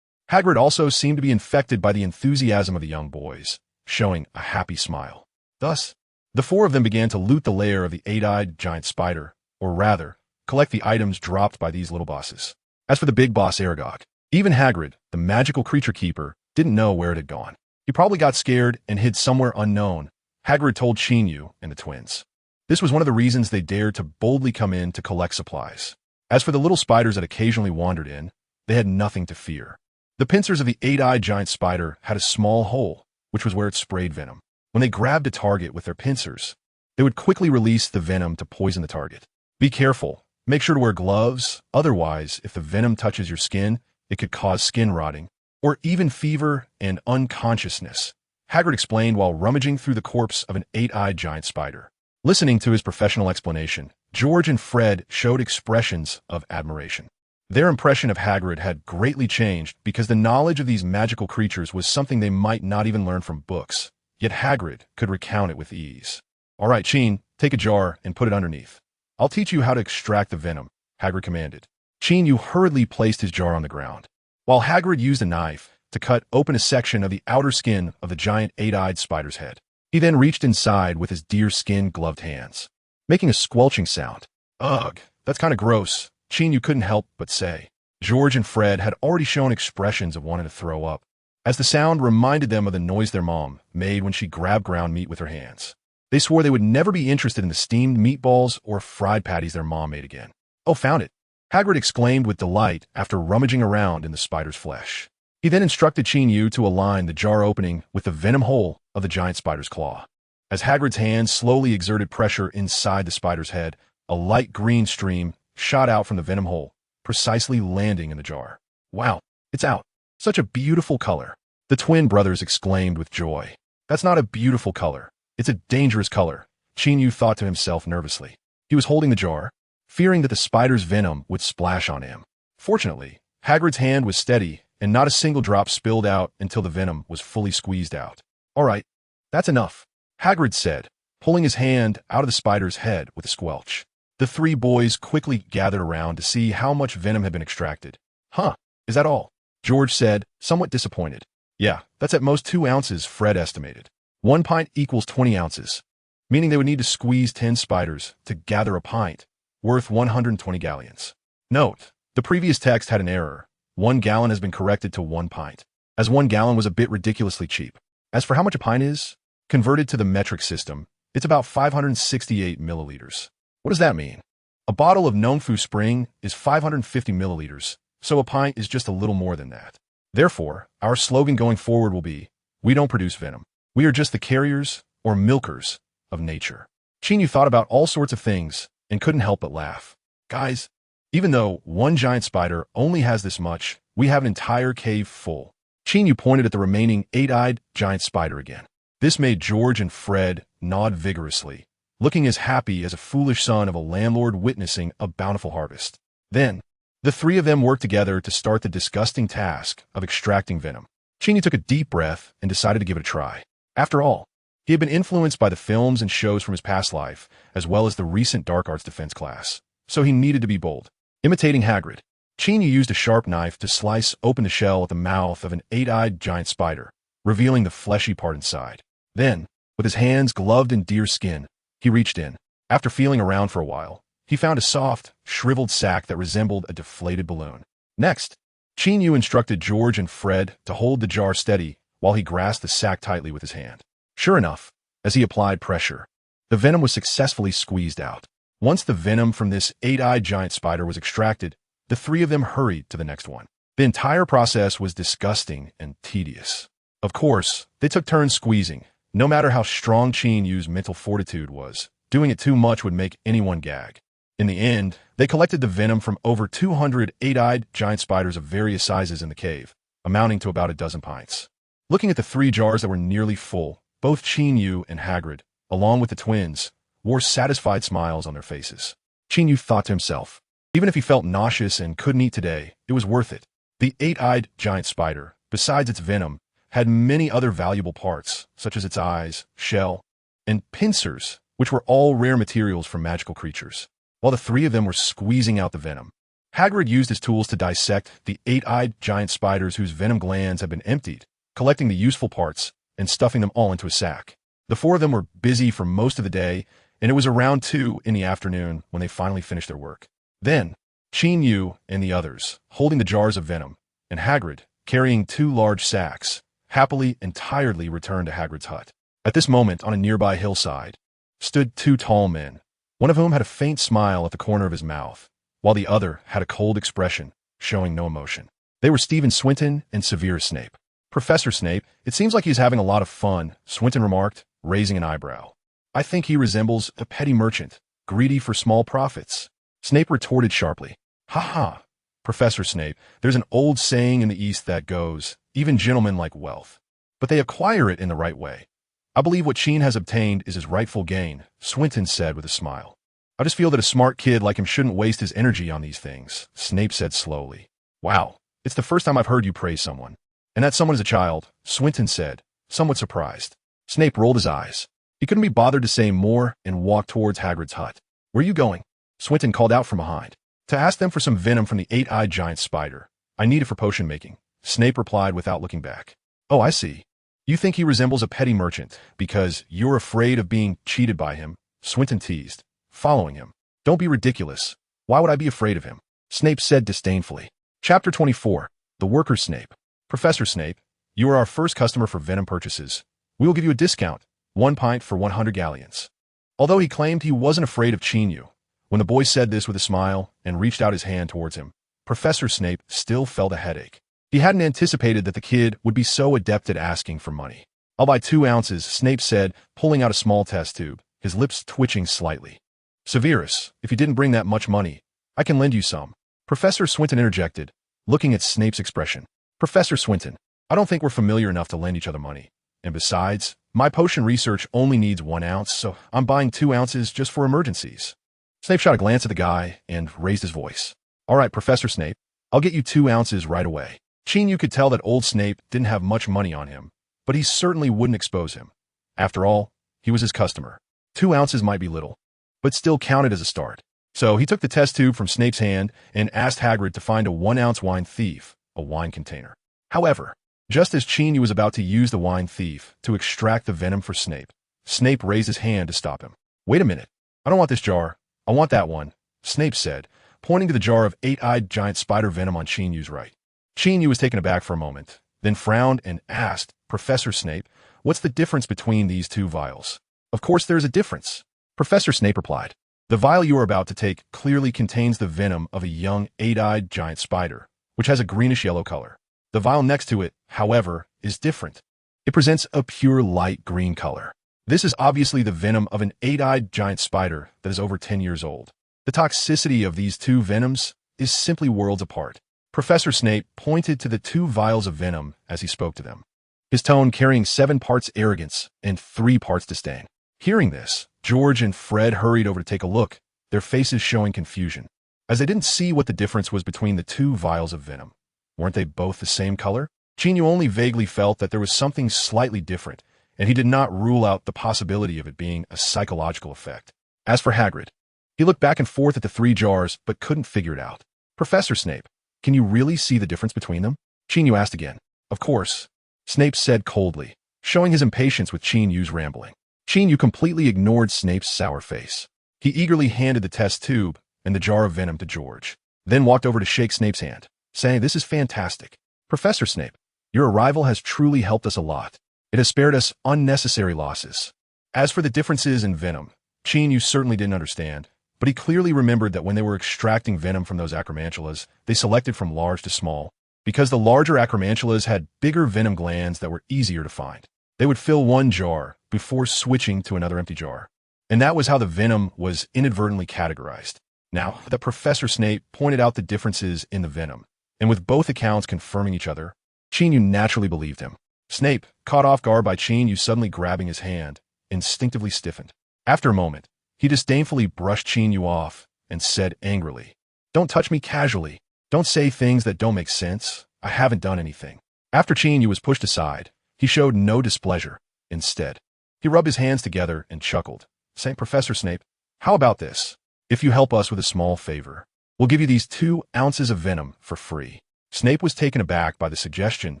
Hagrid also seemed to be infected by the enthusiasm of the young boys, showing a happy smile. Thus, the four of them began to loot the lair of the eight-eyed giant spider, or rather, collect the items dropped by these little bosses. As for the big boss Aragog, even Hagrid, the magical creature keeper, didn't know where it had gone. He probably got scared and hid somewhere unknown, Hagrid told Qin Yu and the twins. This was one of the reasons they dared to boldly come in to collect supplies. As for the little spiders that occasionally wandered in, they had nothing to fear. The pincers of the eight-eyed giant spider had a small hole, which was where it sprayed venom. When they grabbed a target with their pincers, they would quickly release the venom to poison the target. Be careful. Make sure to wear gloves. Otherwise, if the venom touches your skin, it could cause skin rotting, or even fever and unconsciousness, Hagrid explained while rummaging through the corpse of an eight-eyed giant spider. Listening to his professional explanation, George and Fred showed expressions of admiration. Their impression of Hagrid had greatly changed because the knowledge of these magical creatures was something they might not even learn from books, yet Hagrid could recount it with ease. All right, Qin, take a jar and put it underneath. I'll teach you how to extract the venom, Hagrid commanded. Qin Yu hurriedly placed his jar on the ground, while Hagrid used a knife to cut open a section of the outer skin of the giant eight-eyed spider's head. He then reached inside with his deer-skin gloved hands, making a squelching sound. Ugh, that's kind of gross, Qin Yu couldn't help but say. George and Fred had already shown expressions of wanting to throw up, as the sound reminded them of the noise their mom made when she grabbed ground meat with her hands. They swore they would never be interested in the steamed meatballs or fried patties their mom made again. Oh, found it! Hagrid exclaimed with delight after rummaging around in the spider's flesh. He then instructed Qin Yu to align the jar opening with the venom hole of the giant spider's claw. As Hagrid's hands slowly exerted pressure inside the spider's head, a light green stream shot out from the venom hole, precisely landing in the jar. Wow, it's out! Such a beautiful color! The twin brothers exclaimed with joy. That's not a beautiful color. It's a dangerous color, Qin Yu thought to himself nervously. He was holding the jar, fearing that the spider's venom would splash on him. Fortunately, Hagrid's hand was steady, and not a single drop spilled out until the venom was fully squeezed out. All right, that's enough, Hagrid said, pulling his hand out of the spider's head with a squelch. The three boys quickly gathered around to see how much venom had been extracted. Huh, is that all? George said, somewhat disappointed. Yeah, that's at most 2 ounces, Fred estimated. 1 pint equals 20 ounces, meaning they would need to squeeze 10 spiders to gather a pint, worth 120 galleons. Note, the previous text had an error. 1 gallon has been corrected to 1 pint, as 1 gallon was a bit ridiculously cheap. As for how much a pint is, converted to the metric system, it's about 568 milliliters. What does that mean? A bottle of Nongfu Spring is 550 milliliters, so a pint is just a little more than that. Therefore, our slogan going forward will be, we don't produce venom. We are just the carriers, or milkers, of nature. Qin Yu thought about all sorts of things and couldn't help but laugh. Guys, even though 1 giant spider only has this much, we have an entire cave full. Qin Yu pointed at the remaining eight-eyed giant spider again. This made George and Fred nod vigorously, looking as happy as a foolish son of a landlord witnessing a bountiful harvest. Then, the three of them worked together to start the disgusting task of extracting venom. Qin Yu took a deep breath and decided to give it a try. After all, he had been influenced by the films and shows from his past life, as well as the recent dark arts defense class, so he needed to be bold. Imitating Hagrid, Qin Yu used a sharp knife to slice open the shell at the mouth of an eight-eyed giant spider, revealing the fleshy part inside. Then, with his hands gloved in deer skin, he reached in. After feeling around for a while, he found a soft, shriveled sack that resembled a deflated balloon. Next, Qin Yu instructed George and Fred to hold the jar steady while he grasped the sack tightly with his hand. Sure enough, as he applied pressure, the venom was successfully squeezed out. Once the venom from this eight-eyed giant spider was extracted, the three of them hurried to the next one. The entire process was disgusting and tedious. Of course, they took turns squeezing. No matter how strong Qin Yu's mental fortitude was, doing it too much would make anyone gag. In the end, they collected the venom from over 200 eight-eyed giant spiders of various sizes in the cave, amounting to about a dozen pints. Looking at the 3 jars that were nearly full, both Qin Yu and Hagrid, along with the twins, wore satisfied smiles on their faces. Qin Yu thought to himself, even if he felt nauseous and couldn't eat today, it was worth it. The eight-eyed giant spider, besides its venom, had many other valuable parts, such as its eyes, shell, and pincers, which were all rare materials from magical creatures. While the 3 of them were squeezing out the venom, Hagrid used his tools to dissect the eight-eyed giant spiders whose venom glands had been emptied, collecting the useful parts and stuffing them all into a sack. The 4 of them were busy for most of the day, and it was around 2 in the afternoon when they finally finished their work. Then, Qin Yu and the others, holding the jars of venom, and Hagrid, carrying 2 large sacks, happily and tiredly returned to Hagrid's hut. At this moment, on a nearby hillside, stood 2 tall men, one of whom had a faint smile at the corner of his mouth, while the other had a cold expression, showing no emotion. They were Stephen Swinton and Severus Snape. Professor Snape, it seems like he's having a lot of fun, Swinton remarked, raising an eyebrow. I think he resembles a petty merchant, greedy for small profits. Snape retorted sharply. Ha ha, Professor Snape, there's an old saying in the East that goes, even gentlemen like wealth, but they acquire it in the right way. I believe what Qin has obtained is his rightful gain, Swinton said with a smile. I just feel that a smart kid like him shouldn't waste his energy on these things, Snape said slowly. Wow, it's the first time I've heard you praise someone. And that someone is a child, Swinton said, somewhat surprised. Snape rolled his eyes. He couldn't be bothered to say more and walked towards Hagrid's hut. Where are you going? Swinton called out from behind. To ask them for some venom from the eight-eyed giant spider. I need it for potion making, Snape replied without looking back. Oh, I see. You think he resembles a petty merchant because you're afraid of being cheated by him, Swinton teased, following him. Don't be ridiculous. Why would I be afraid of him? Snape said disdainfully. Chapter 24. The Worker Snape. Professor Snape, you are our first customer for venom purchases. We will give you a discount, 1 pint for 100 galleons. Although he claimed he wasn't afraid of Qin Yu, when the boy said this with a smile and reached out his hand towards him, Professor Snape still felt a headache. He hadn't anticipated that the kid would be so adept at asking for money. I'll buy 2 ounces, Snape said, pulling out a small test tube, his lips twitching slightly. Severus, if you didn't bring that much money, I can lend you some. Professor Swinton interjected, looking at Snape's expression. Professor Swinton, I don't think we're familiar enough to lend each other money. And besides, my potion research only needs 1 ounce, so I'm buying 2 ounces just for emergencies. Snape shot a glance at the guy and raised his voice. All right, Professor Snape, I'll get you 2 ounces right away. Qin Yu could tell that old Snape didn't have much money on him, but he certainly wouldn't expose him. After all, he was his customer. 2 ounces might be little, but still counted as a start. So he took the test tube from Snape's hand and asked Hagrid to find a 1-ounce wine thief, a wine container. However, just as Qin Yu was about to use the wine thief to extract the venom for Snape, Snape raised his hand to stop him. Wait a minute. I don't want this jar. I want that one, Snape said, pointing to the jar of eight-eyed giant spider venom on Qin Yu's right. Qin Yu was taken aback for a moment, then frowned and asked, Professor Snape, what's the difference between these 2 vials? Of course there's a difference. Professor Snape replied. The vial you are about to take clearly contains the venom of a young eight-eyed giant spider, which has a greenish-yellow color. The vial next to it, however, is different. It presents a pure light green color. This is obviously the venom of an eight-eyed giant spider that is over 10 years old. The toxicity of these 2 venoms is simply worlds apart. Professor Snape pointed to the 2 vials of venom as he spoke to them, his tone carrying 7 parts arrogance and 3 parts disdain. Hearing this, George and Fred hurried over to take a look, their faces showing confusion, as they didn't see what the difference was between the 2 vials of venom. Weren't they both the same color? Qin Yu only vaguely felt that there was something slightly different, and he did not rule out the possibility of it being a psychological effect. As for Hagrid, he looked back and forth at the 3 jars but couldn't figure it out. Professor Snape, can you really see the difference between them? Qin Yu asked again. Of course, Snape said coldly, showing his impatience with Qin Yu's rambling. Qin Yu completely ignored Snape's sour face. He eagerly handed the test tube and the jar of venom to George, then walked over to shake Snape's hand, saying, This is fantastic. Professor Snape, Your arrival has truly helped us a lot. It has spared us unnecessary losses. As for the differences in venom, Qin Yu certainly didn't understand, but he clearly remembered that when they were extracting venom from those acromantulas, they selected from large to small, because the larger acromantulas had bigger venom glands that were easier to find. They would fill one jar before switching to another empty jar. And that was how the venom was inadvertently categorized. Now that Professor Snape pointed out the differences in the venom, and with both accounts confirming each other, Qin Yu naturally believed him. Snape, caught off guard by Qin Yu suddenly grabbing his hand, instinctively stiffened. After a moment, he disdainfully brushed Qin Yu off and said angrily, "Don't touch me casually. Don't say things that don't make sense. I haven't done anything." After Qin Yu was pushed aside, he showed no displeasure. Instead, he rubbed his hands together and chuckled, saying, "Professor Snape, how about this? If you help us with a small favor, we'll give you these 2 ounces of venom for free." Snape was taken aback by the suggestion,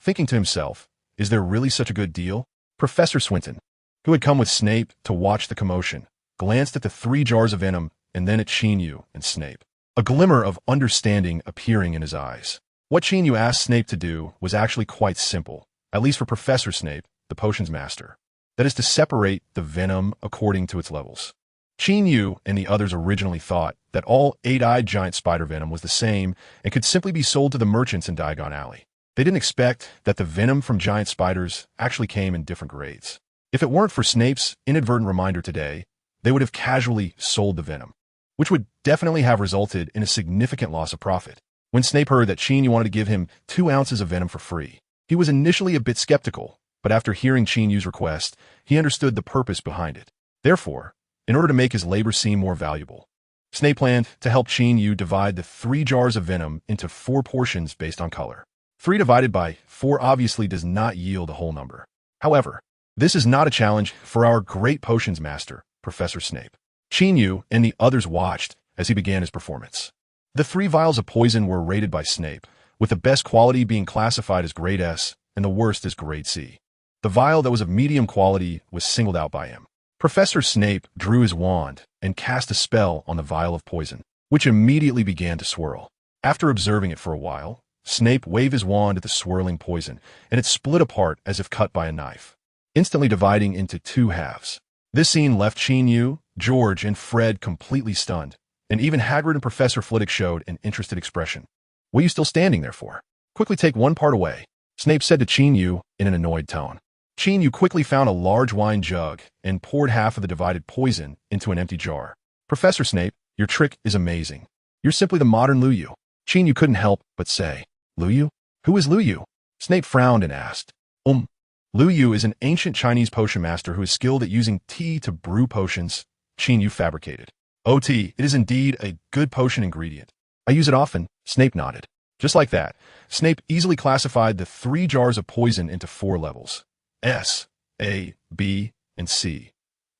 thinking to himself, is there really such a good deal? Professor Swinton, who had come with Snape to watch the commotion, glanced at the 3 jars of venom and then at Qin Yu and Snape, a glimmer of understanding appearing in his eyes. What Qin Yu asked Snape to do was actually quite simple, at least for Professor Snape, the potions master. That is to separate the venom according to its levels. Qin Yu and the others originally thought that all 8-eyed giant spider venom was the same and could simply be sold to the merchants in Diagon Alley. They didn't expect that the venom from giant spiders actually came in different grades. If it weren't for Snape's inadvertent reminder today, they would have casually sold the venom, which would definitely have resulted in a significant loss of profit. When Snape heard that Qin Yu wanted to give him 2 ounces of venom for free, he was initially a bit skeptical, but after hearing Qin Yu's request, he understood the purpose behind it. Therefore, in order to make his labor seem more valuable, Snape planned to help Qin Yu divide the 3 jars of venom into 4 portions based on color. 3 divided by 4 obviously does not yield a whole number. However, this is not a challenge for our great potions master, Professor Snape. Qin Yu and the others watched as he began his performance. The 3 vials of poison were rated by Snape, with the best quality being classified as grade S and the worst as grade C. The vial that was of medium quality was singled out by him. Professor Snape drew his wand and cast a spell on the vial of poison, which immediately began to swirl. After observing it for a while, Snape waved his wand at the swirling poison, and it split apart as if cut by a knife, instantly dividing into 2 halves. This scene left Qin Yu, George, and Fred completely stunned, and even Hagrid and Professor Flitwick showed an interested expression. "What are you still standing there for? Quickly take one part away," Snape said to Qin Yu in an annoyed tone. Qin Yu quickly found a large wine jug and poured half of the divided poison into an empty jar. "Professor Snape, your trick is amazing. You're simply the modern Lu Yu." Qin Yu couldn't help but say, "Lu Yu? Who is Lu Yu?" Snape frowned and asked, Lu Yu is an ancient Chinese potion master who is skilled at using tea to brew potions Qin Yu fabricated. "Oh, tea, it is indeed a good potion ingredient. I use it often," Snape nodded. Just like that, Snape easily classified the 3 jars of poison into 4 levels: S, A, B, and C.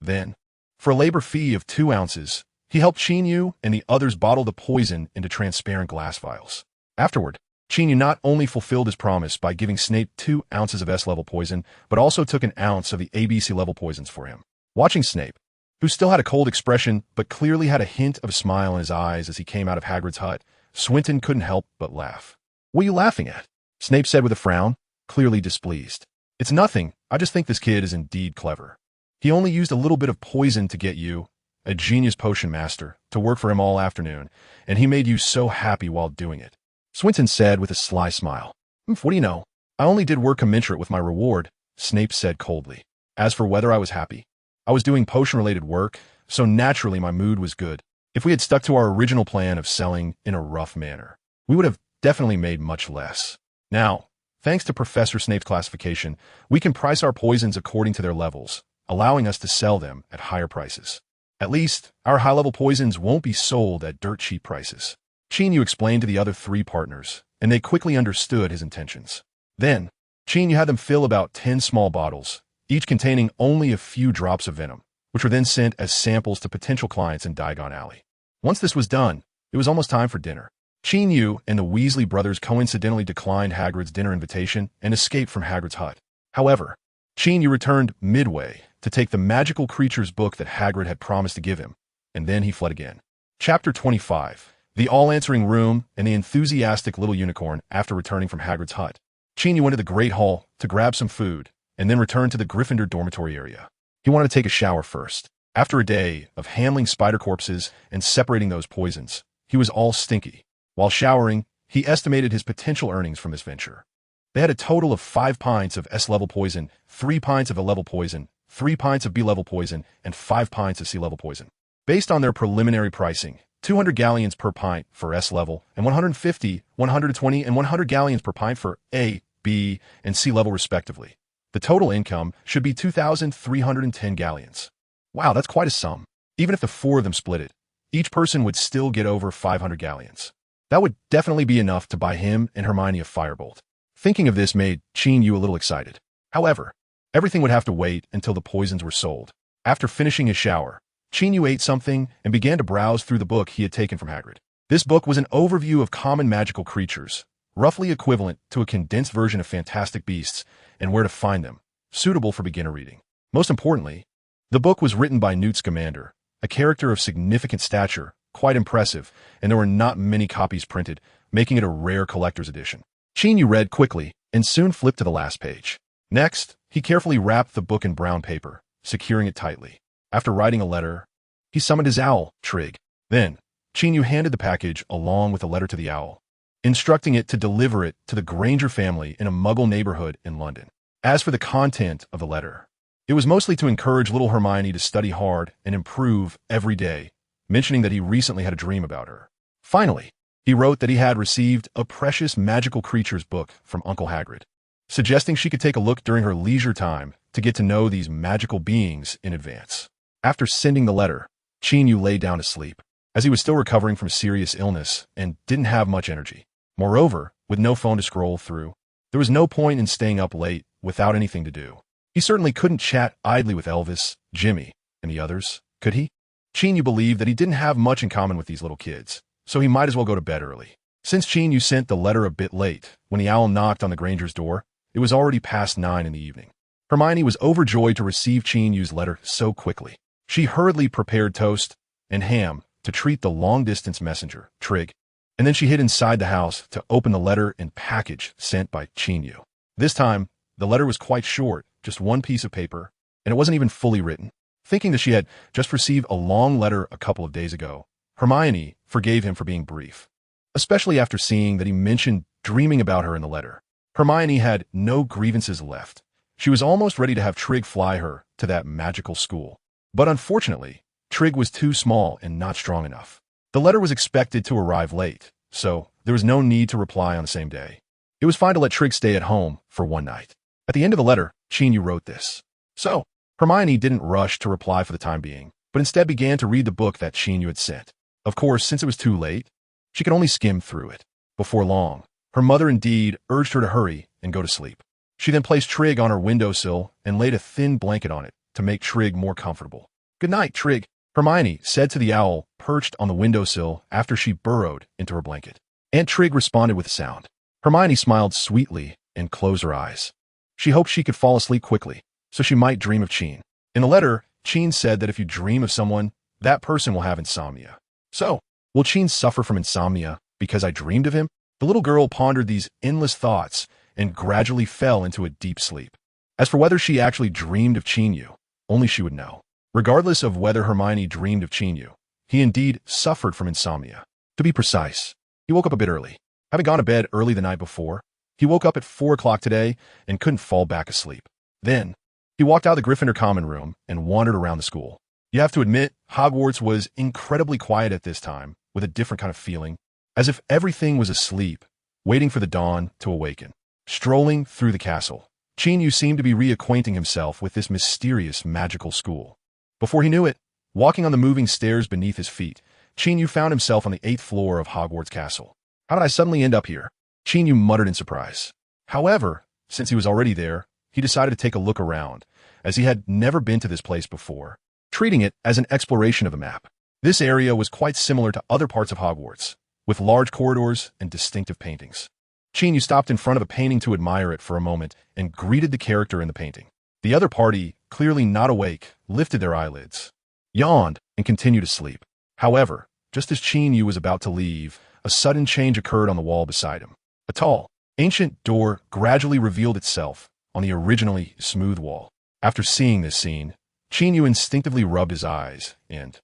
Then, for a labor fee of 2 ounces, he helped Qin Yu and the others bottle the poison into transparent glass vials. Afterward, Qin Yu not only fulfilled his promise by giving Snape 2 ounces of S-level poison, but also took an ounce of the ABC-level poisons for him. Watching Snape, who still had a cold expression but clearly had a hint of a smile in his eyes as he came out of Hagrid's hut, Swinton couldn't help but laugh. "What are you laughing at?" Snape said with a frown, clearly displeased. "It's nothing. I just think this kid is indeed clever. He only used a little bit of poison to get you, a genius potion master, to work for him all afternoon, and he made you so happy while doing it." Swinton said with a sly smile. "What do you know? I only did work commensurate with my reward," Snape said coldly. "As for whether I was happy, I was doing potion-related work, so naturally my mood was good. If we had stuck to our original plan of selling in a rough manner, we would have definitely made much less. Now, thanks to Professor Snape's classification, we can price our poisons according to their levels, allowing us to sell them at higher prices. At least, our high-level poisons won't be sold at dirt-cheap prices." Qin Yu explained to the other 3 partners, and they quickly understood his intentions. Then, Qin Yu had them fill about 10 small bottles, each containing only a few drops of venom, which were then sent as samples to potential clients in Diagon Alley. Once this was done, it was almost time for dinner. Qin Yu and the Weasley brothers coincidentally declined Hagrid's dinner invitation and escaped from Hagrid's hut. However, Qin Yu returned midway to take the magical creatures book that Hagrid had promised to give him, and then he fled again. Chapter 25. The all-answering room and the enthusiastic little unicorn after returning from Hagrid's hut. Qin Yu went to the Great Hall to grab some food, and then returned to the Gryffindor dormitory area. He wanted to take a shower first. After a day of handling spider corpses and separating those poisons, he was all stinky. While showering, he estimated his potential earnings from this venture. They had a total of 5 pints of S-level poison, 3 pints of A-level poison, 3 pints of B-level poison, and 5 pints of C-level poison. Based on their preliminary pricing, 200 galleons per pint for S-level, and 150, 120, and 100 galleons per pint for A, B, and C-level respectively. The total income should be 2,310 galleons. Wow, that's quite a sum. Even if the 4 of them split it, each person would still get over 500 galleons. That would definitely be enough to buy him and Hermione a firebolt. Thinking of this made Qin Yu a little excited. However, everything would have to wait until the poisons were sold. After finishing his shower, Qin Yu ate something and began to browse through the book he had taken from Hagrid. This book was an overview of common magical creatures, roughly equivalent to a condensed version of fantastic beasts and where to find them, suitable for beginner reading. Most importantly, the book was written by Newt Scamander, a character of significant stature, quite impressive, and there were not many copies printed, making it a rare collector's edition. Qin Yu read quickly and soon flipped to the last page. Next, he carefully wrapped the book in brown paper, securing it tightly. After writing a letter, he summoned his owl, Trig. Then, Qin Yu handed the package along with a letter to the owl, instructing it to deliver it to the Granger family in a Muggle neighborhood in London. As for the content of the letter, it was mostly to encourage little Hermione to study hard and improve every day, mentioning that he recently had a dream about her. Finally, he wrote that he had received a precious magical creatures book from Uncle Hagrid, suggesting she could take a look during her leisure time to get to know these magical beings in advance. After sending the letter, Qin Yu lay down to sleep, as he was still recovering from serious illness and didn't have much energy. Moreover, with no phone to scroll through, there was no point in staying up late without anything to do. He certainly couldn't chat idly with Elvis, Jimmy, and the others, could he? Qin Yu believed that he didn't have much in common with these little kids, so he might as well go to bed early. Since Qin Yu sent the letter a bit late, when the owl knocked on the Granger's door, it was already past 9 in the evening. Hermione was overjoyed to receive Qin Yu's letter so quickly. She hurriedly prepared toast and ham to treat the long-distance messenger, Trig, and then she hid inside the house to open the letter and package sent by Qin Yu. This time, the letter was quite short, just one piece of paper, and it wasn't even fully written. Thinking that she had just received a long letter a couple of days ago, Hermione forgave him for being brief, especially after seeing that he mentioned dreaming about her in the letter. Hermione had no grievances left. She was almost ready to have Trig fly her to that magical school. But unfortunately, Trig was too small and not strong enough. The letter was expected to arrive late, so there was no need to reply on the same day. It was fine to let Trig stay at home for one night. At the end of the letter, Qin Yu wrote this. So, Hermione didn't rush to reply for the time being, but instead began to read the book that Qin Yu had sent. Of course, since it was too late, she could only skim through it. Before long, her mother indeed urged her to hurry and go to sleep. She then placed Trig on her windowsill and laid a thin blanket on it to make Trig more comfortable. "Good night, Trig," Hermione said to the owl perched on the windowsill after she burrowed into her blanket. Aunt Trig responded with a sound. Hermione smiled sweetly and closed her eyes. She hoped she could fall asleep quickly, so she might dream of Qin. In the letter, Qin said that if you dream of someone, that person will have insomnia. So, will Qin suffer from insomnia because I dreamed of him? The little girl pondered these endless thoughts and gradually fell into a deep sleep. As for whether she actually dreamed of Qin Yu, only she would know. Regardless of whether Hermione dreamed of Qin Yu, he indeed suffered from insomnia. To be precise, he woke up a bit early. Having gone to bed early the night before, he woke up at 4 o'clock today and couldn't fall back asleep. Then, he walked out of the Gryffindor common room and wandered around the school. You have to admit, Hogwarts was incredibly quiet at this time, with a different kind of feeling, as if everything was asleep, waiting for the dawn to awaken. Strolling through the castle, Qin Yu seemed to be reacquainting himself with this mysterious magical school. Before he knew it, walking on the moving stairs beneath his feet, Qin Yu found himself on the 8th floor of Hogwarts Castle. How did I suddenly end up here? Qin Yu muttered in surprise. However, since he was already there, he decided to take a look around, as he had never been to this place before, treating it as an exploration of the map. This area was quite similar to other parts of Hogwarts, with large corridors and distinctive paintings. Qin Yu stopped in front of a painting to admire it for a moment and greeted the character in the painting. The other party, clearly not awake, lifted their eyelids, yawned, and continued to sleep. However, just as Qin Yu was about to leave, a sudden change occurred on the wall beside him. A tall, ancient door gradually revealed itself on the originally smooth wall. After seeing this scene, Qin Yu instinctively rubbed his eyes, and,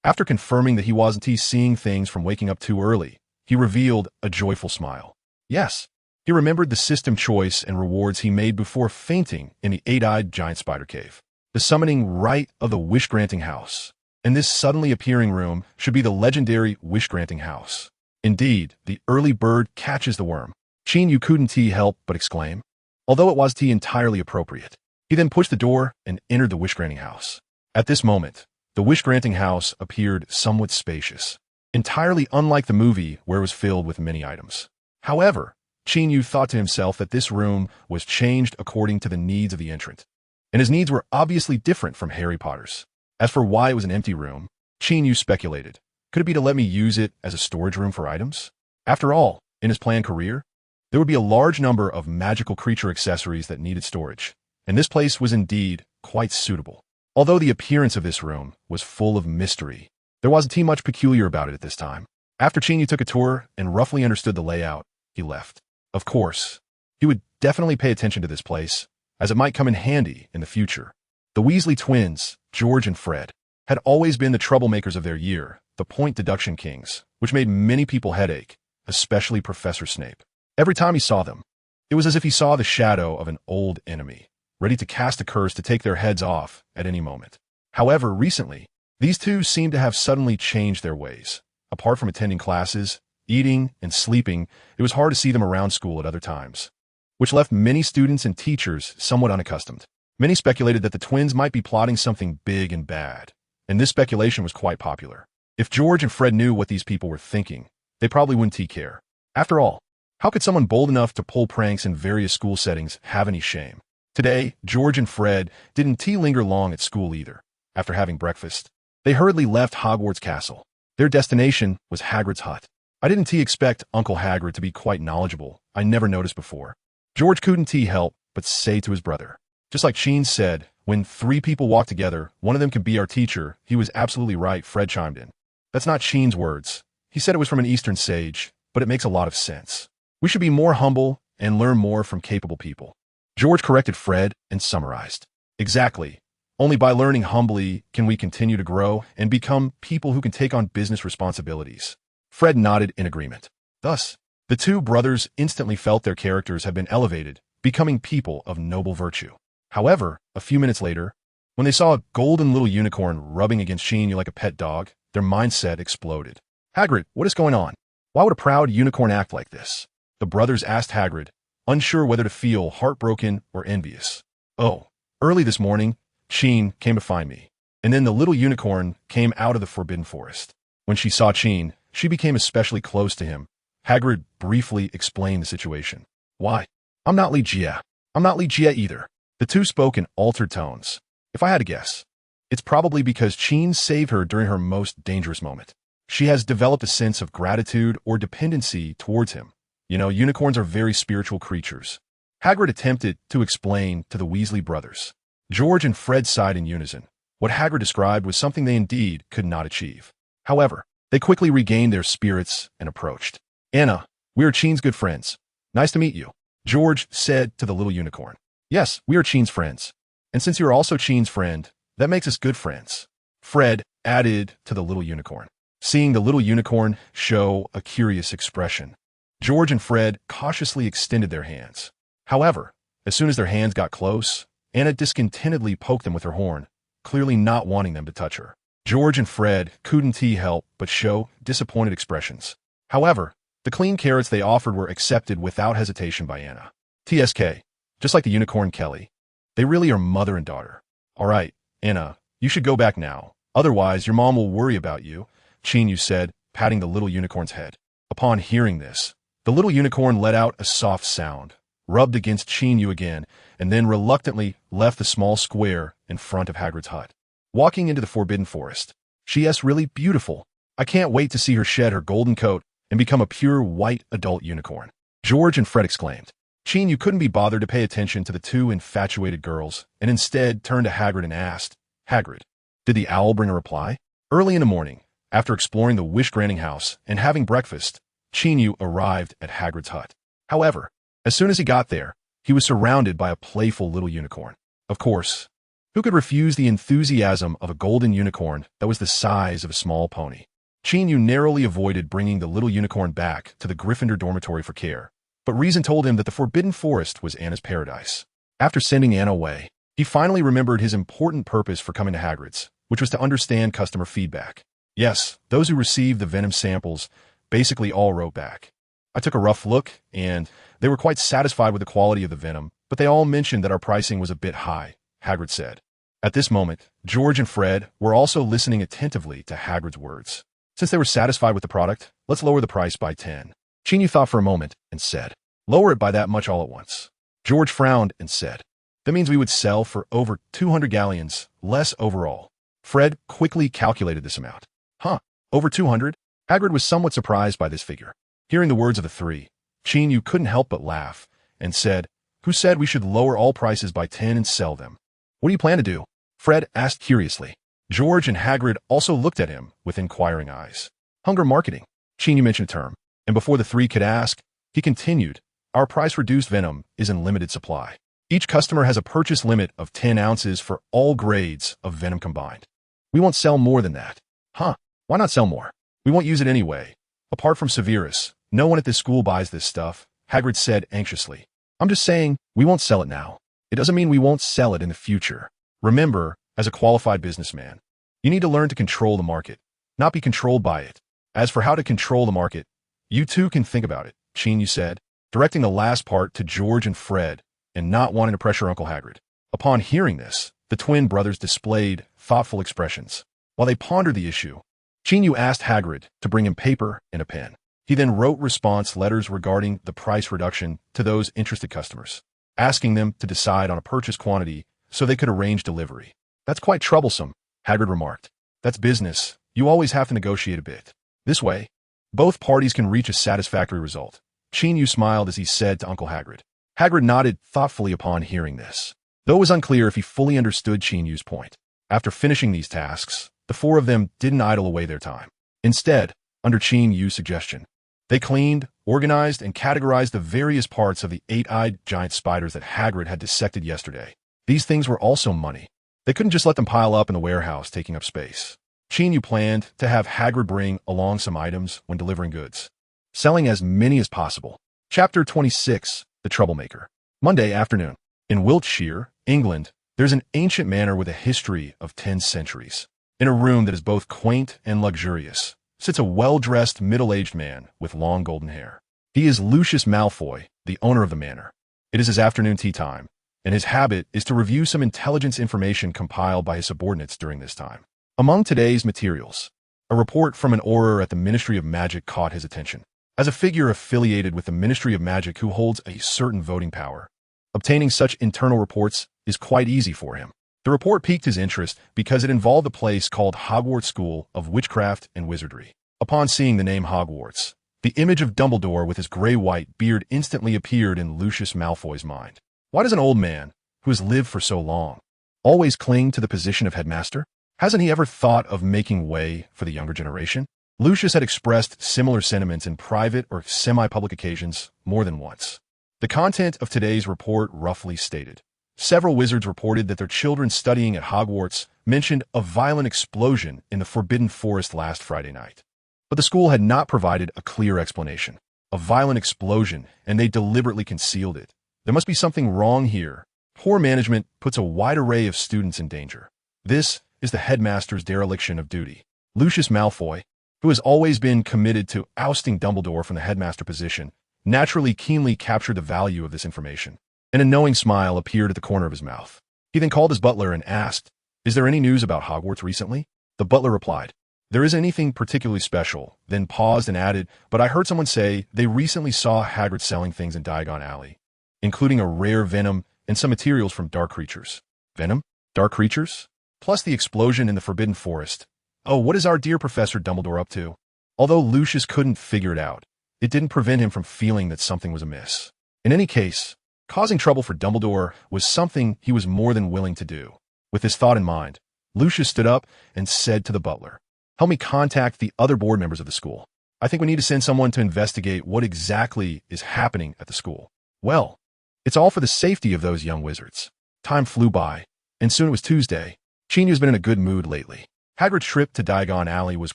after confirming that he wasn't seeing things from waking up too early, he revealed a joyful smile. Yes, he remembered the system choice and rewards he made before fainting in the eight-eyed giant spider cave. The summoning rite of the wish-granting house. And this suddenly appearing room should be the legendary wish-granting house. Indeed, the early bird catches the worm. Qin Yu couldn't help but exclaim, although it was entirely appropriate. He then pushed the door and entered the wish-granting house. At this moment, the wish-granting house appeared somewhat spacious, entirely unlike the movie where it was filled with many items. However, Qin Yu thought to himself that this room was changed according to the needs of the entrant, and his needs were obviously different from Harry Potter's. As for why it was an empty room, Qin Yu speculated. Could it be to let me use it as a storage room for items? After all, in his planned career, there would be a large number of magical creature accessories that needed storage, and this place was indeed quite suitable. Although the appearance of this room was full of mystery, there wasn't much peculiar about it at this time. After Qin Yu took a tour and roughly understood the layout, he left. Of course, he would definitely pay attention to this place, as it might come in handy in the future. The Weasley twins, George and Fred, had always been the troublemakers of their year, the point deduction kings, which made many people headache, especially Professor Snape. Every time he saw them, it was as if he saw the shadow of an old enemy, ready to cast a curse to take their heads off at any moment. However, recently, these two seemed to have suddenly changed their ways. Apart from attending classes, eating, and sleeping, it was hard to see them around school at other times, which left many students and teachers somewhat unaccustomed. Many speculated that the twins might be plotting something big and bad, and this speculation was quite popular. If George and Fred knew what these people were thinking, they probably wouldn't care. After all, how could someone bold enough to pull pranks in various school settings have any shame? Today, George and Fred didn't linger long at school either. After having breakfast, they hurriedly left Hogwarts Castle. Their destination was Hagrid's hut. I didn't expect Uncle Hagrid to be quite knowledgeable. I never noticed before. George couldn't help but say to his brother. Just like Sheen said, when three people walk together, one of them can be our teacher. He was absolutely right, Fred chimed in. That's not Sheen's words. He said it was from an Eastern sage, but it makes a lot of sense. We should be more humble and learn more from capable people. George corrected Fred and summarized. Exactly. Only by learning humbly can we continue to grow and become people who can take on business responsibilities. Fred nodded in agreement. Thus, the two brothers instantly felt their characters had been elevated, becoming people of noble virtue. However, a few minutes later, when they saw a golden little unicorn rubbing against Qin Yu like a pet dog, their mindset exploded. Hagrid, what is going on? Why would a proud unicorn act like this? The brothers asked Hagrid, unsure whether to feel heartbroken or envious. Oh, early this morning, Qin came to find me, and then the little unicorn came out of the Forbidden Forest. When she saw Qin, she became especially close to him. Hagrid briefly explained the situation. Why? I'm not Li Jie. I'm not Li Jie either. The two spoke in altered tones. If I had to guess, it's probably because Qin saved her during her most dangerous moment. She has developed a sense of gratitude or dependency towards him. You know, unicorns are very spiritual creatures. Hagrid attempted to explain to the Weasley brothers. George and Fred sighed in unison. What Hagrid described was something they indeed could not achieve. However, they quickly regained their spirits and approached. Anna, we are Qin's good friends. Nice to meet you, George said to the little unicorn. Yes, we are Qin's friends. And since you are also Qin's friend, that makes us good friends, Fred added to the little unicorn. Seeing the little unicorn show a curious expression, George and Fred cautiously extended their hands. However, as soon as their hands got close, Anna discontentedly poked them with her horn, clearly not wanting them to touch her. George and Fred couldn't help but show disappointed expressions. However, the clean carrots they offered were accepted without hesitation by Anna. TSK, just like the unicorn Kelly. They really are mother and daughter. All right, Anna, you should go back now. Otherwise, your mom will worry about you, Qin Yu said, patting the little unicorn's head. Upon hearing this, the little unicorn let out a soft sound, rubbed against Qin Yu again, and then reluctantly left the small square in front of Hagrid's hut. Walking into the Forbidden Forest, she is really beautiful. I can't wait to see her shed her golden coat and become a pure white adult unicorn, George and Fred exclaimed. Qin Yu couldn't be bothered to pay attention to the two infatuated girls and instead turned to Hagrid and asked, Hagrid, did the owl bring a reply? Early in the morning, after exploring the wish-granting house and having breakfast, Qin Yu arrived at Hagrid's hut. However, As soon as he got there, he was surrounded by a playful little unicorn. Of course, who could refuse the enthusiasm of a golden unicorn that was the size of a small pony? Qin Yu narrowly avoided bringing the little unicorn back to the Gryffindor dormitory for care, but reason told him that the Forbidden Forest was Anna's paradise. After sending Anna away, he finally remembered his important purpose for coming to Hagrid's, which was to understand customer feedback. Yes, those who received the venom samples basically all wrote back. I took a rough look, and they were quite satisfied with the quality of the venom, but they all mentioned that our pricing was a bit high, Hagrid said. At this moment, George and Fred were also listening attentively to Hagrid's words. Since they were satisfied with the product, let's lower the price by 10. Qin Yu thought for a moment and said, lower it by that much all at once. George frowned and said, that means we would sell for over 200 galleons, less overall. Fred quickly calculated this amount. Huh, over 200? Hagrid was somewhat surprised by this figure. Hearing the words of the three, Qin Yu couldn't help but laugh and said, who said we should lower all prices by 10 and sell them? What do you plan to do? Fred asked curiously. George and Hagrid also looked at him with inquiring eyes. Hunger marketing. Qin Yu mentioned a term, and before the three could ask, he continued, our price-reduced venom is in limited supply. Each customer has a purchase limit of 10 ounces for all grades of venom combined. We won't sell more than that. Huh, why not sell more? We won't use it anyway. Apart from Severus, no one at this school buys this stuff, Hagrid said anxiously. I'm just saying, we won't sell it now. It doesn't mean we won't sell it in the future. Remember, as a qualified businessman, you need to learn to control the market, not be controlled by it. As for how to control the market, you too can think about it, Qin Yu said, directing the last part to George and Fred, and not wanting to pressure Uncle Hagrid. Upon hearing this, the twin brothers displayed thoughtful expressions. While they pondered the issue, Qin Yu asked Hagrid to bring him paper and a pen. He then wrote response letters regarding the price reduction to those interested customers, asking them to decide on a purchase quantity so they could arrange delivery. That's quite troublesome, Hagrid remarked. That's business. You always have to negotiate a bit. This way, both parties can reach a satisfactory result. Qin Yu smiled as he said to Uncle Hagrid. Hagrid nodded thoughtfully upon hearing this, though it was unclear if he fully understood Qin Yu's point. After finishing these tasks, the four of them didn't idle away their time. Instead, under Qin Yu's suggestion, they cleaned, organized, and categorized the various parts of the 8-eyed giant spiders that Hagrid had dissected yesterday. These things were also money. They couldn't just let them pile up in the warehouse, taking up space. Qin Yu planned to have Hagrid bring along some items when delivering goods, selling as many as possible. Chapter 26, The Troublemaker. Monday afternoon. In Wiltshire, England, there's an ancient manor with a history of 10 centuries. In a room that is both quaint and luxurious sits a well-dressed middle-aged man with long golden hair. He is Lucius Malfoy, the owner of the manor. It is his afternoon tea time, and his habit is to review some intelligence information compiled by his subordinates during this time. Among today's materials, a report from an Auror at the Ministry of Magic caught his attention. As a figure affiliated with the Ministry of Magic who holds a certain voting power, obtaining such internal reports is quite easy for him. The report piqued his interest because it involved a place called Hogwarts School of Witchcraft and Wizardry. Upon seeing the name Hogwarts, the image of Dumbledore with his gray-white beard instantly appeared in Lucius Malfoy's mind. Why does an old man, who has lived for so long, always cling to the position of headmaster? Hasn't he ever thought of making way for the younger generation? Lucius had expressed similar sentiments in private or semi-public occasions more than once. The content of today's report roughly stated. Several wizards reported that their children studying at Hogwarts mentioned a violent explosion in the Forbidden Forest last Friday night. But the school had not provided a clear explanation. A violent explosion, and they deliberately concealed it. There must be something wrong here. Poor management puts a wide array of students in danger. This is the headmaster's dereliction of duty. Lucius Malfoy, who has always been committed to ousting Dumbledore from the headmaster position, naturally keenly captured the value of this information. And a knowing smile appeared at the corner of his mouth. He then called his butler and asked, "Is there any news about Hogwarts recently?" The butler replied, "There isn't anything particularly special," then paused and added, "But I heard someone say they recently saw Hagrid selling things in Diagon Alley, including a rare venom and some materials from dark creatures." Venom? Dark creatures? Plus the explosion in the Forbidden Forest. Oh, what is our dear Professor Dumbledore up to? Although Lucius couldn't figure it out, it didn't prevent him from feeling that something was amiss. In any case, causing trouble for Dumbledore was something he was more than willing to do. With this thought in mind, Lucius stood up and said to the butler, "Help me contact the other board members of the school. I think we need to send someone to investigate what exactly is happening at the school." Well, it's all for the safety of those young wizards. Time flew by, and soon it was Tuesday. Qin Yu's been in a good mood lately. Hagrid's trip to Diagon Alley was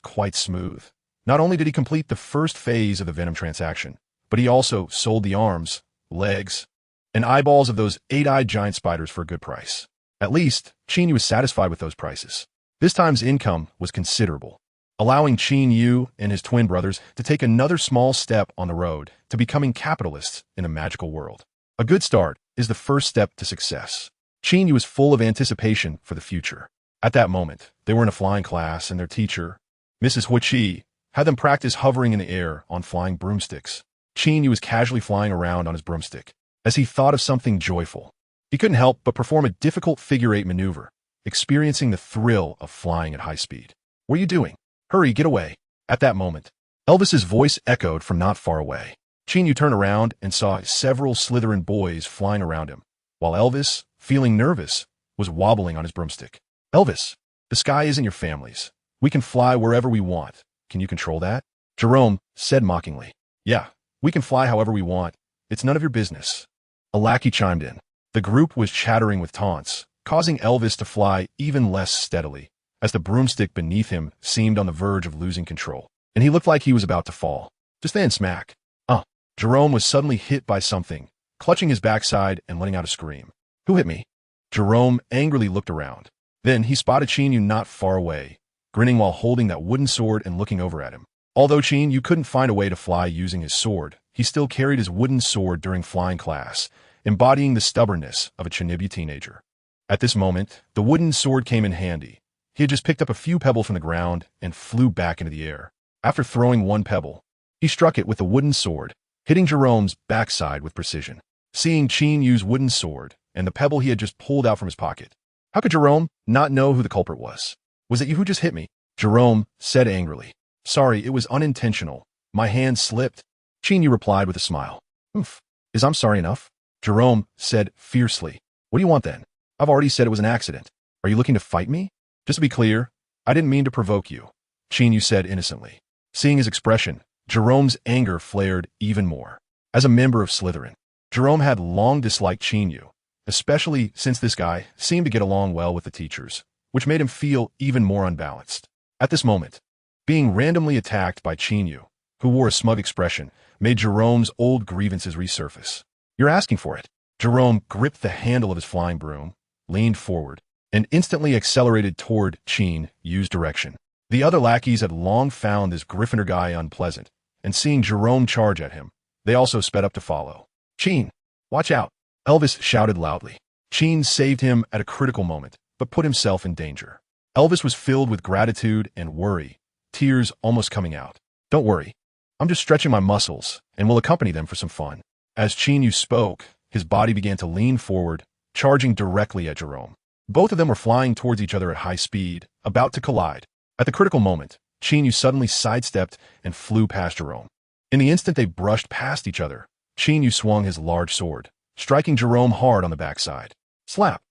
quite smooth. Not only did he complete the first phase of the Venom transaction, but he also sold the arms, legs, and eyeballs of those 8-eyed giant spiders for a good price. At least, Qin Yu was satisfied with those prices. This time's income was considerable, allowing Qin Yu and his twin brothers to take another small step on the road to becoming capitalists in a magical world. A good start is the first step to success. Qin Yu was full of anticipation for the future. At that moment, they were in a flying class, and their teacher, Mrs. Huiqi, had them practice hovering in the air on flying broomsticks. Qin Yu was casually flying around on his broomstick as he thought of something joyful. He couldn't help but perform a difficult figure-8 maneuver, experiencing the thrill of flying at high speed. "What are you doing? Hurry, get away." At that moment, Elvis's voice echoed from not far away. Qin Yu turned around and saw several Slytherin boys flying around him, while Elvis, feeling nervous, was wobbling on his broomstick. "Elvis, the sky isn't your family's. We can fly wherever we want. Can you control that?" Jerome said mockingly. "Yeah, we can fly however we want. It's none of your business." A lackey chimed in. The group was chattering with taunts, causing Elvis to fly even less steadily, as the broomstick beneath him seemed on the verge of losing control, and he looked like he was about to fall. Just then, smack. Jerome was suddenly hit by something, clutching his backside and letting out a scream. "Who hit me?" Jerome angrily looked around. Then he spotted Qin Yu not far away, grinning while holding that wooden sword and looking over at him. Although Qin Yu couldn't find a way to fly using his sword, he still carried his wooden sword during flying class, embodying the stubbornness of a Chinibi teenager. At this moment, the wooden sword came in handy. He had just picked up a few pebbles from the ground and flew back into the air. After throwing one pebble, he struck it with the wooden sword, hitting Jerome's backside with precision. Seeing Qin Yu's wooden sword and the pebble he had just pulled out from his pocket, how could Jerome not know who the culprit was? "Was it you who just hit me?" Jerome said angrily. "Sorry, it was unintentional. My hand slipped." Qin Yu replied with a smile. "Oof, is I'm sorry enough?" Jerome said fiercely. "What do you want then? I've already said it was an accident. Are you looking to fight me?" "Just to be clear, I didn't mean to provoke you," Qin Yu said innocently. Seeing his expression, Jerome's anger flared even more. As a member of Slytherin, Jerome had long disliked Qin Yu, especially since this guy seemed to get along well with the teachers, which made him feel even more unbalanced. At this moment, being randomly attacked by Qin Yu, who wore a smug expression, made Jerome's old grievances resurface. "You're asking for it." Jerome gripped the handle of his flying broom, leaned forward, and instantly accelerated toward Qin Yu's direction. The other lackeys had long found this Gryffindor guy unpleasant, and seeing Jerome charge at him, they also sped up to follow. "Qin, watch out!" Elvis shouted loudly. Qin saved him at a critical moment, but put himself in danger. Elvis was filled with gratitude and worry, tears almost coming out. "Don't worry. I'm just stretching my muscles, and will accompany them for some fun." As Qin Yu spoke, his body began to lean forward, charging directly at Jerome. Both of them were flying towards each other at high speed, about to collide. At the critical moment, Qin Yu suddenly sidestepped and flew past Jerome. In the instant they brushed past each other, Qin Yu swung his large sword, striking Jerome hard on the backside. Slap!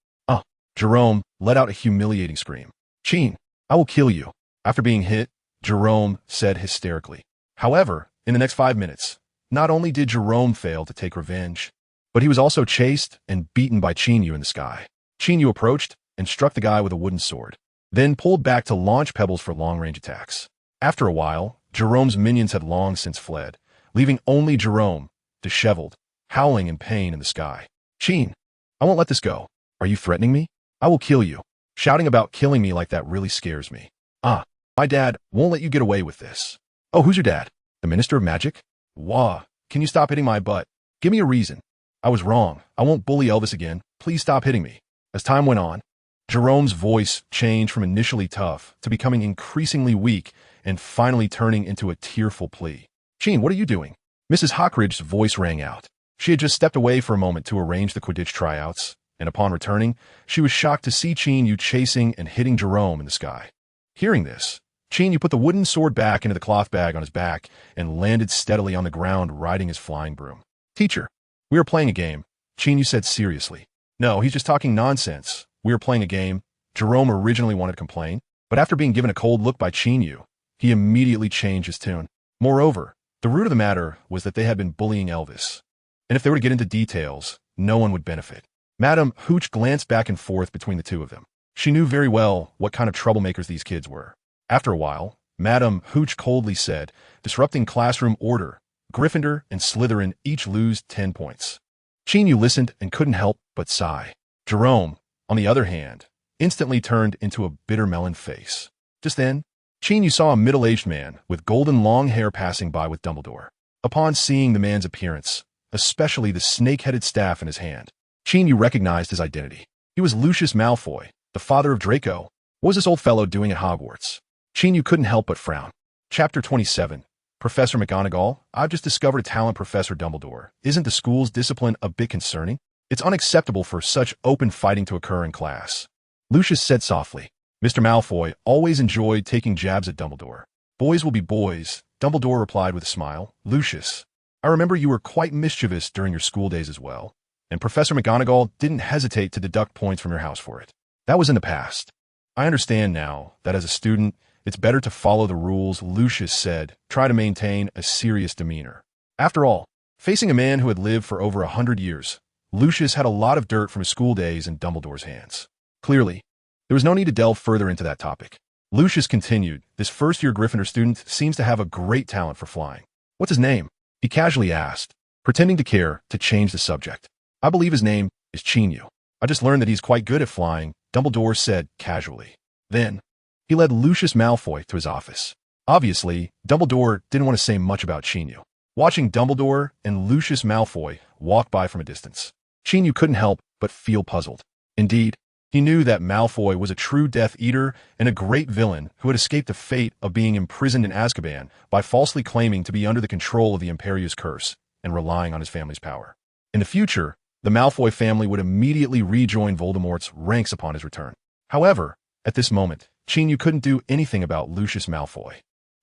Jerome let out a humiliating scream. "Qin, I will kill you." After being hit, Jerome said hysterically. However, in the next 5 minutes, not only did Jerome fail to take revenge, but he was also chased and beaten by Qin Yu in the sky. Qin Yu approached and struck the guy with a wooden sword, then pulled back to launch pebbles for long-range attacks. After a while, Jerome's minions had long since fled, leaving only Jerome, disheveled, howling in pain in the sky. "Qin, I won't let this go. Are you threatening me? I will kill you." Shouting about killing me like that really scares me. My dad won't let you get away with this." "Oh, who's your dad? The Minister of Magic?" "Wah, can you stop hitting my butt? Give me a reason." "I was wrong. I won't bully Elvis again. Please stop hitting me." As time went on, Jerome's voice changed from initially tough to becoming increasingly weak and finally turning into a tearful plea. "Qin, what are you doing?" Mrs. Hagrid's voice rang out. She had just stepped away for a moment to arrange the Quidditch tryouts, and upon returning, she was shocked to see Qin Yu chasing and hitting Jerome in the sky. Hearing this, Qin Yu put the wooden sword back into the cloth bag on his back and landed steadily on the ground riding his flying broom. "Teacher, we are playing a game," Qin Yu said seriously. "No, he's just talking nonsense. We are playing a game." Jerome originally wanted to complain, but after being given a cold look by Qin Yu, he immediately changed his tune. Moreover, the root of the matter was that they had been bullying Elvis. and if they were to get into details, no one would benefit. Madame Hooch glanced back and forth between the two of them. She knew very well what kind of troublemakers these kids were. After a while, Madame Hooch coldly said, disrupting classroom order, Gryffindor and Slytherin each lose 10 points. Qin Yu listened and couldn't help but sigh. Jerome, on the other hand, instantly turned into a bitter melon face. Just then, Qin Yu saw a middle-aged man with golden long hair passing by with Dumbledore. Upon seeing the man's appearance, especially the snake-headed staff in his hand, Qin Yu recognized his identity. He was Lucius Malfoy, the father of Draco. What was this old fellow doing at Hogwarts? Qin Yu couldn't help but frown. Chapter 27. Professor McGonagall, I've just discovered a talent, Professor Dumbledore. Isn't the school's discipline a bit concerning? It's unacceptable for such open fighting to occur in class. Lucius said softly. Mr. Malfoy always enjoyed taking jabs at Dumbledore. Boys will be boys, Dumbledore replied with a smile. Lucius, I remember you were quite mischievous during your school days as well, and Professor McGonagall didn't hesitate to deduct points from your house for it. That was in the past. I understand now that as a student, it's better to follow the rules, Lucius said, try to maintain a serious demeanor. After all, facing a man who had lived for over 100 years, Lucius had a lot of dirt from his school days in Dumbledore's hands. Clearly, there was no need to delve further into that topic. Lucius continued, this first-year Gryffindor student seems to have a great talent for flying. What's his name? He casually asked, pretending to care to change the subject. I believe his name is Qin Yu. I just learned that he's quite good at flying, Dumbledore said casually. Then, he led Lucius Malfoy to his office. Obviously, Dumbledore didn't want to say much about Qin Yu. Watching Dumbledore and Lucius Malfoy walk by from a distance, Qin Yu couldn't help but feel puzzled. Indeed, he knew that Malfoy was a true Death Eater and a great villain who had escaped the fate of being imprisoned in Azkaban by falsely claiming to be under the control of the Imperius Curse and relying on his family's power. In the future, the Malfoy family would immediately rejoin Voldemort's ranks upon his return. However, at this moment, Qin Yu couldn't do anything about Lucius Malfoy.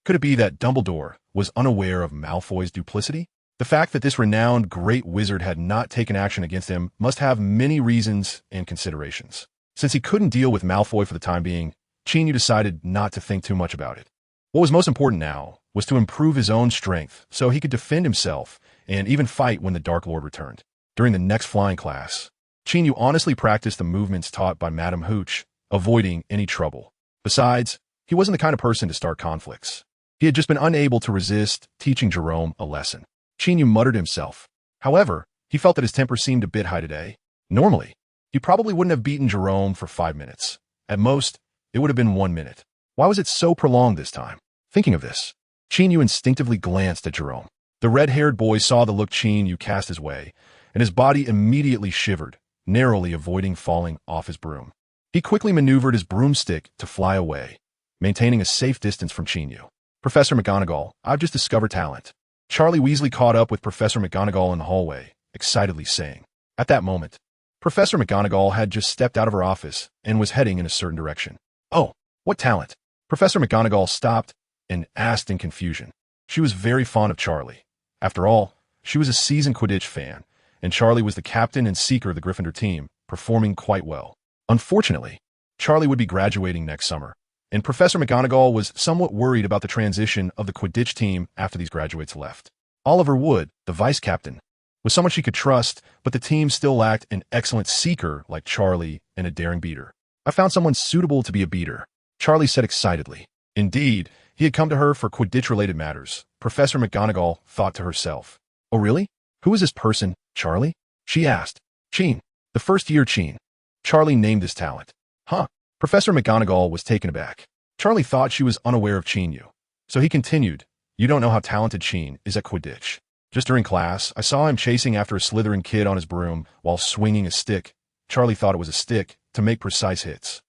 Could it be that Dumbledore was unaware of Malfoy's duplicity? The fact that this renowned great wizard had not taken action against him must have many reasons and considerations. Since he couldn't deal with Malfoy for the time being, Qin Yu decided not to think too much about it. What was most important now was to improve his own strength so he could defend himself and even fight when the Dark Lord returned. During the next flying class, Qin Yu honestly practiced the movements taught by Madame Hooch, avoiding any trouble. Besides, he wasn't the kind of person to start conflicts. He had just been unable to resist teaching Jerome a lesson. Qin Yu muttered to himself. However, he felt that his temper seemed a bit high today. Normally, he probably wouldn't have beaten Jerome for 5 minutes. At most, it would have been 1 minute. Why was it so prolonged this time? Thinking of this, Qin Yu instinctively glanced at Jerome. The red-haired boy saw the look Qin Yu cast his way, and his body immediately shivered, narrowly avoiding falling off his broom. He quickly maneuvered his broomstick to fly away, maintaining a safe distance from Qin Yu. Professor McGonagall, I've just discovered talent. Charlie Weasley caught up with Professor McGonagall in the hallway, excitedly saying. At that moment, Professor McGonagall had just stepped out of her office and was heading in a certain direction. Oh, what talent? Professor McGonagall stopped and asked in confusion. She was very fond of Charlie. After all, she was a seasoned Quidditch fan, and Charlie was the captain and seeker of the Gryffindor team, performing quite well. Unfortunately, Charlie would be graduating next summer, and Professor McGonagall was somewhat worried about the transition of the Quidditch team after these graduates left. Oliver Wood, the vice-captain, was someone she could trust, but the team still lacked an excellent seeker like Charlie and a daring beater. I found someone suitable to be a beater, Charlie said excitedly. Indeed, he had come to her for Quidditch-related matters, Professor McGonagall thought to herself. Oh really? Who is this person, Charlie? She asked. Qin, the first-year Qin. Charlie named this talent. Huh? Professor McGonagall was taken aback. Charlie thought she was unaware of Qin Yu. So he continued, you don't know how talented Qin is at Quidditch. Just during class, I saw him chasing after a Slytherin kid on his broom while swinging a stick. Charlie thought it was a stick to make precise hits.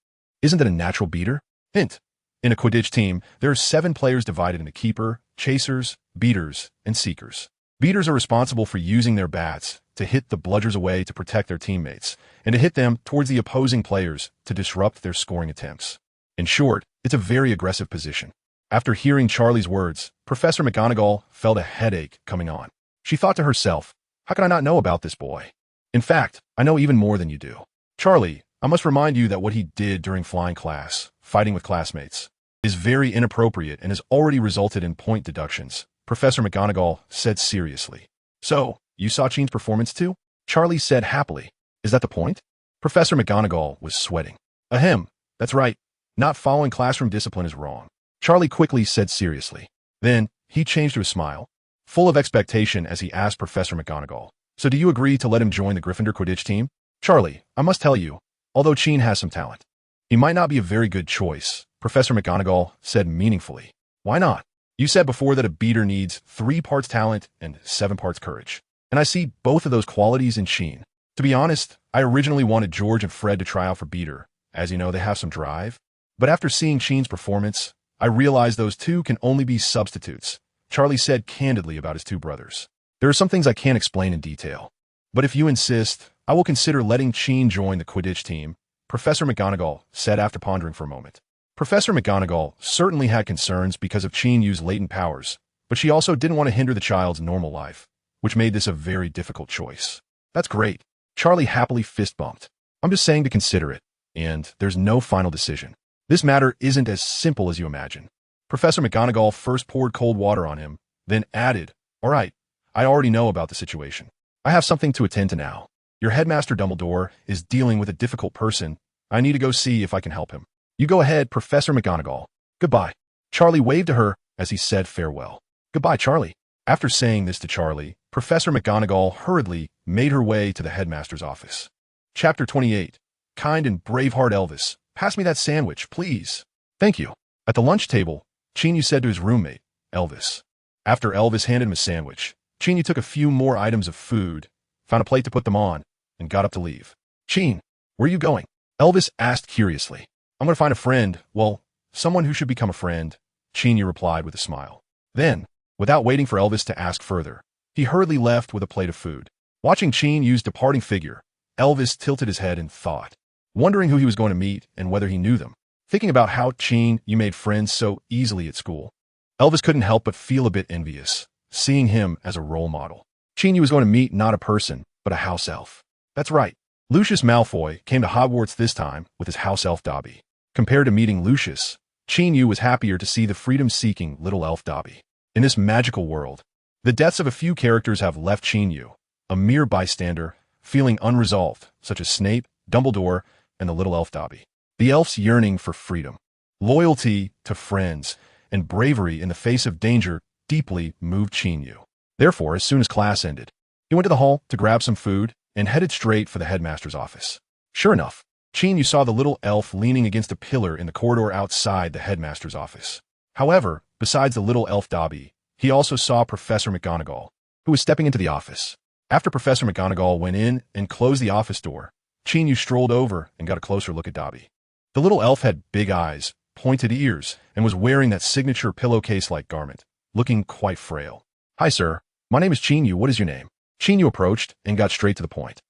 Isn't that a natural beater? Hint. In a Quidditch team, there are 7 players divided into keeper, chasers, beaters, and seekers. Beaters are responsible for using their bats to hit the bludgers away to protect their teammates, and to hit them towards the opposing players to disrupt their scoring attempts. In short, it's a very aggressive position. After hearing Charlie's words, Professor McGonagall felt a headache coming on. She thought to herself, how can I not know about this boy? In fact, I know even more than you do. Charlie, I must remind you that what he did during flying class, fighting with classmates, is very inappropriate and has already resulted in point deductions, Professor McGonagall said seriously. So, you saw Qin's performance too? Charlie said happily. Is that the point? Professor McGonagall was sweating. Ahem, that's right. Not following classroom discipline is wrong. Charlie quickly said seriously. Then, he changed to a smile, full of expectation as he asked Professor McGonagall, so do you agree to let him join the Gryffindor Quidditch team? Charlie, I must tell you, although Qin has some talent, he might not be a very good choice, Professor McGonagall said meaningfully. Why not? You said before that a beater needs 3 parts talent and 7 parts courage. And I see both of those qualities in Qin. To be honest, I originally wanted George and Fred to try out for beater. As you know, they have some drive. But after seeing Qin's performance, I realized those two can only be substitutes. Charlie said candidly about his 2 brothers. There are some things I can't explain in detail. But if you insist, I will consider letting Qin join the Quidditch team, Professor McGonagall said after pondering for a moment. Professor McGonagall certainly had concerns because of Qin Yu's latent powers, but she also didn't want to hinder the child's normal life, which made this a very difficult choice. That's great. Charlie happily fist-bumped. I'm just saying to consider it, and there's no final decision. This matter isn't as simple as you imagine. Professor McGonagall first poured cold water on him, then added, all right, I already know about the situation. I have something to attend to now. Your headmaster Dumbledore is dealing with a difficult person. I need to go see if I can help him. You go ahead, Professor McGonagall. Goodbye. Charlie waved to her as he said farewell. Goodbye, Charlie. After saying this to Charlie, Professor McGonagall hurriedly made her way to the headmaster's office. Chapter 28. Kind and Braveheart Elvis. Pass me that sandwich, please. Thank you. At the lunch table, Qin Yu said to his roommate, Elvis. After Elvis handed him a sandwich, Qin Yu took a few more items of food, found a plate to put them on, and got up to leave. Qin, where are you going? Elvis asked curiously. I'm going to find a friend, well, someone who should become a friend, Qin Yu replied with a smile. Then, without waiting for Elvis to ask further, he hurriedly left with a plate of food. Watching Qin Yu's departing figure, Elvis tilted his head in thought, wondering who he was going to meet and whether he knew them. Thinking about how Qin Yu made friends so easily at school, Elvis couldn't help but feel a bit envious, seeing him as a role model. Qin Yu was going to meet not a person, but a house elf. That's right. Lucius Malfoy came to Hogwarts this time with his house elf Dobby. Compared to meeting Lucius, Qin Yu was happier to see the freedom-seeking little elf Dobby. In this magical world, the deaths of a few characters have left Qin Yu, a mere bystander, feeling unresolved, such as Snape, Dumbledore, and the little elf Dobby. The elf's yearning for freedom, loyalty to friends, and bravery in the face of danger deeply moved Qin Yu. Therefore, as soon as class ended, he went to the hall to grab some food and headed straight for the headmaster's office. Sure enough, Qin Yu saw the little elf leaning against a pillar in the corridor outside the headmaster's office. However, besides the little elf Dobby, he also saw Professor McGonagall, who was stepping into the office. After Professor McGonagall went in and closed the office door, Qin Yu strolled over and got a closer look at Dobby. The little elf had big eyes, pointed ears, and was wearing that signature pillowcase-like garment, looking quite frail. Hi, sir. My name is Qin Yu. What is your name? Qin Yu approached and got straight to the point.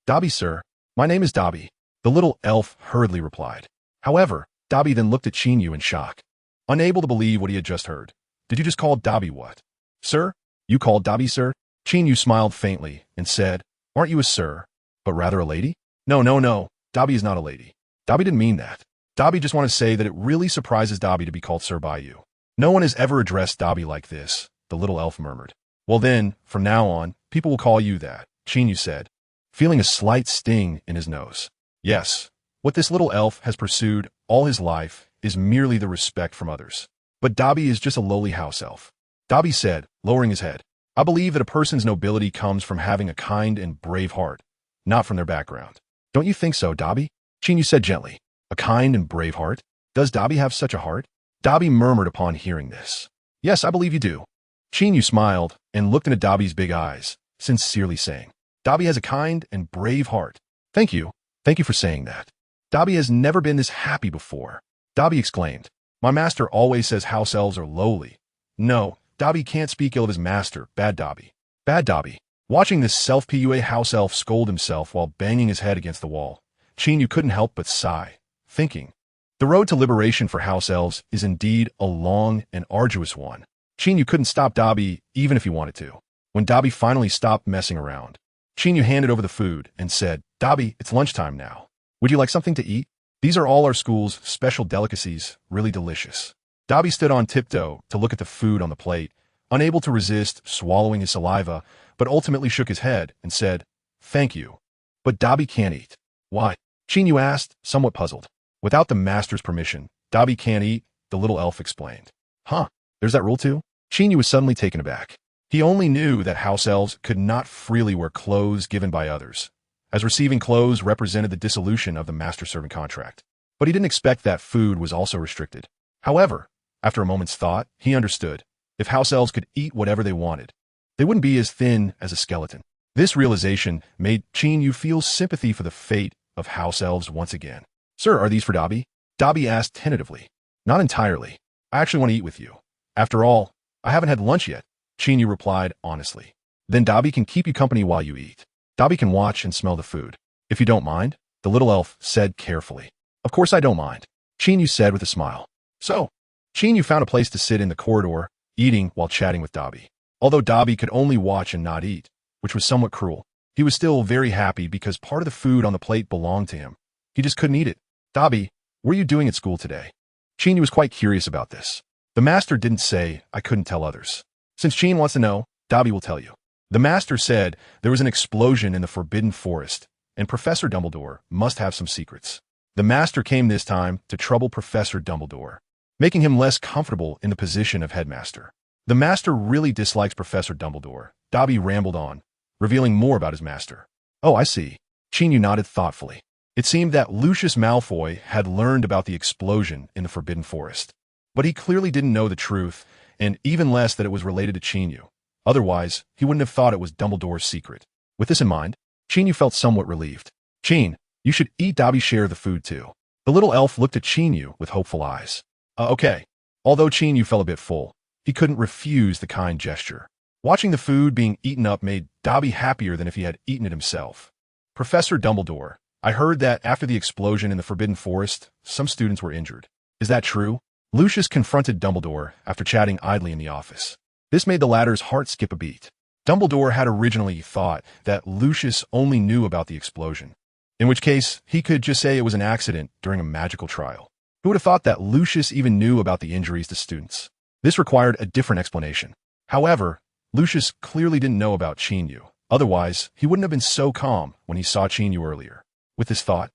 Dobby, sir. My name is Dobby. The little elf hurriedly replied. However, Dobby then looked at Qin Yu in shock, unable to believe what he had just heard. Did you just call Dobby what? Sir? You called Dobby, sir? Qin Yu smiled faintly and said, aren't you a sir, but rather a lady? No. Dobby is not a lady. Dobby didn't mean that. Dobby just wanted to say that it really surprises Dobby to be called sir by you. No one has ever addressed Dobby like this, the little elf murmured. Well then, from now on, people will call you that, Qin Yu said, feeling a slight sting in his nose. Yes, what this little elf has pursued all his life is merely the respect from others. But Dobby is just a lowly house elf. Dobby said, lowering his head, I believe that a person's nobility comes from having a kind and brave heart, not from their background. Don't you think so, Dobby? Qin Yu said gently. A kind and brave heart? Does Dobby have such a heart? Dobby murmured upon hearing this. Yes, I believe you do. Qin Yu smiled and looked into Dobby's big eyes, sincerely saying, Dobby has a kind and brave heart. Thank you. Thank you for saying that. Dobby has never been this happy before. Dobby exclaimed, my master always says house elves are lowly. No, Dobby can't speak ill of his master, bad Dobby. Bad Dobby. Watching this self-PUA house elf scold himself while banging his head against the wall, Qin Yu couldn't help but sigh, thinking, the road to liberation for house elves is indeed a long and arduous one. Qin Yu couldn't stop Dobby even if he wanted to. When Dobby finally stopped messing around, Qin Yu handed over the food and said, Dobby, it's lunchtime now. Would you like something to eat? These are all our school's special delicacies, really delicious. Dobby stood on tiptoe to look at the food on the plate, unable to resist swallowing his saliva, but ultimately shook his head and said, "Thank you. But Dobby can't eat." "Why?" Qin Yu asked, somewhat puzzled. "Without the master's permission, Dobby can't eat," the little elf explained. "Huh, there's that rule too?" Qin Yu was suddenly taken aback. He only knew that house elves could not freely wear clothes given by others, as receiving clothes represented the dissolution of the master-servant contract. But he didn't expect that food was also restricted. However, after a moment's thought, he understood. If house elves could eat whatever they wanted, they wouldn't be as thin as a skeleton. This realization made Qin Yu feel sympathy for the fate of house elves once again. "Sir, are these for Dobby?" Dobby asked tentatively. "Not entirely. I actually want to eat with you. After all, I haven't had lunch yet," Qin Yu replied honestly. "Then Dobby can keep you company while you eat. Dobby can watch and smell the food. If you don't mind," the little elf said carefully. "Of course I don't mind," Qin Yu said with a smile. So, Qin Yu found a place to sit in the corridor, eating while chatting with Dobby. Although Dobby could only watch and not eat, which was somewhat cruel, he was still very happy because part of the food on the plate belonged to him. He just couldn't eat it. "Dobby, what are you doing at school today?" Qin Yu was quite curious about this. The master didn't say, "I couldn't tell others." Since Qin wants to know, Dobby will tell you. The master said there was an explosion in the Forbidden Forest, and Professor Dumbledore must have some secrets. The master came this time to trouble Professor Dumbledore, making him less comfortable in the position of headmaster. The master really dislikes Professor Dumbledore. Dobby rambled on, revealing more about his master. "Oh, I see." Qin Yu nodded thoughtfully. It seemed that Lucius Malfoy had learned about the explosion in the Forbidden Forest. But he clearly didn't know the truth, and even less that it was related to Qin Yu. Otherwise, he wouldn't have thought it was Dumbledore's secret. With this in mind, Qin Yu felt somewhat relieved. "Qin, you should eat Dobby's share of the food too." The little elf looked at Qin Yu with hopeful eyes. Okay." Although Qin Yu felt a bit full, he couldn't refuse the kind gesture. Watching the food being eaten up made Dobby happier than if he had eaten it himself. "Professor Dumbledore, I heard that after the explosion in the Forbidden Forest, some students were injured. Is that true?" Lucius confronted Dumbledore after chatting idly in the office. This made the latter's heart skip a beat. Dumbledore had originally thought that Lucius only knew about the explosion, in which case he could just say it was an accident during a magical trial. Who would have thought that Lucius even knew about the injuries to students? This required a different explanation. However, Lucius clearly didn't know about Qin Yu. Otherwise, he wouldn't have been so calm when he saw Qin Yu earlier. With this thought,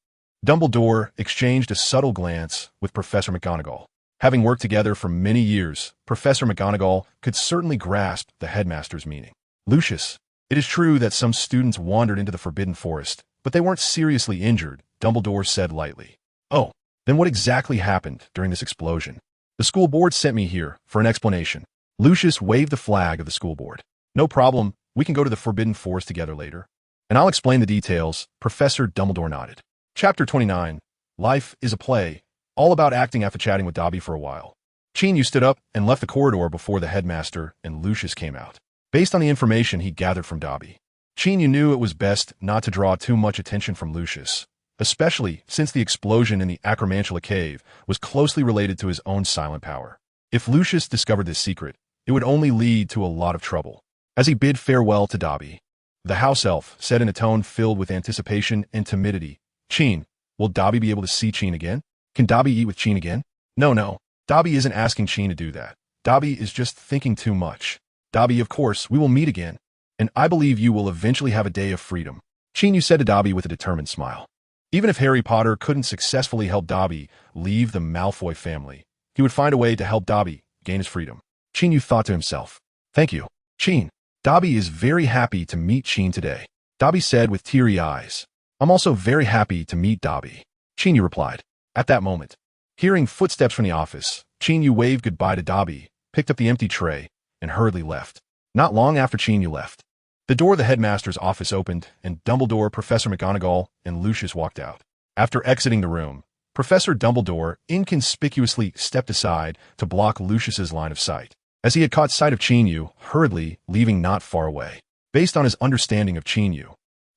Dumbledore exchanged a subtle glance with Professor McGonagall. Having worked together for many years, Professor McGonagall could certainly grasp the headmaster's meaning. "Lucius, it is true that some students wandered into the Forbidden Forest, but they weren't seriously injured," Dumbledore said lightly. "Oh, then what exactly happened during this explosion?" "The school board sent me here for an explanation." Lucius waved the flag of the school board. "No problem, we can go to the Forbidden Forest together later, and I'll explain the details." Professor Dumbledore nodded. Chapter 29, Life is a Play, all about acting after chatting with Dobby for a while. Qin Yu stood up and left the corridor before the headmaster and Lucius came out. Based on the information he gathered from Dobby, Qin Yu knew it was best not to draw too much attention from Lucius, especially since the explosion in the Acromantula cave was closely related to his own silent power. If Lucius discovered this secret, it would only lead to a lot of trouble. As he bid farewell to Dobby, the house elf said in a tone filled with anticipation and timidity, "Qin, will Dobby be able to see Qin again? Can Dobby eat with Qin again?" No. Dobby isn't asking Qin to do that. Dobby is just thinking too much. "Dobby, of course, we will meet again, and I believe you will eventually have a day of freedom," Qin Yu said to Dobby with a determined smile. Even if Harry Potter couldn't successfully help Dobby leave the Malfoy family, he would find a way to help Dobby gain his freedom. Qin Yu thought to himself, "Thank you, Qin. Dobby is very happy to meet Qin today," Dobby said with teary eyes. "I'm also very happy to meet Dobby," Qin Yu replied. At that moment, hearing footsteps from the office, Qin Yu waved goodbye to Dobby, picked up the empty tray, and hurriedly left. Not long after Qin Yu left, the door of the headmaster's office opened, and Dumbledore, Professor McGonagall, and Lucius walked out. After exiting the room, Professor Dumbledore inconspicuously stepped aside to block Lucius's line of sight, as he had caught sight of Qin Yu hurriedly leaving not far away. Based on his understanding of Qin Yu,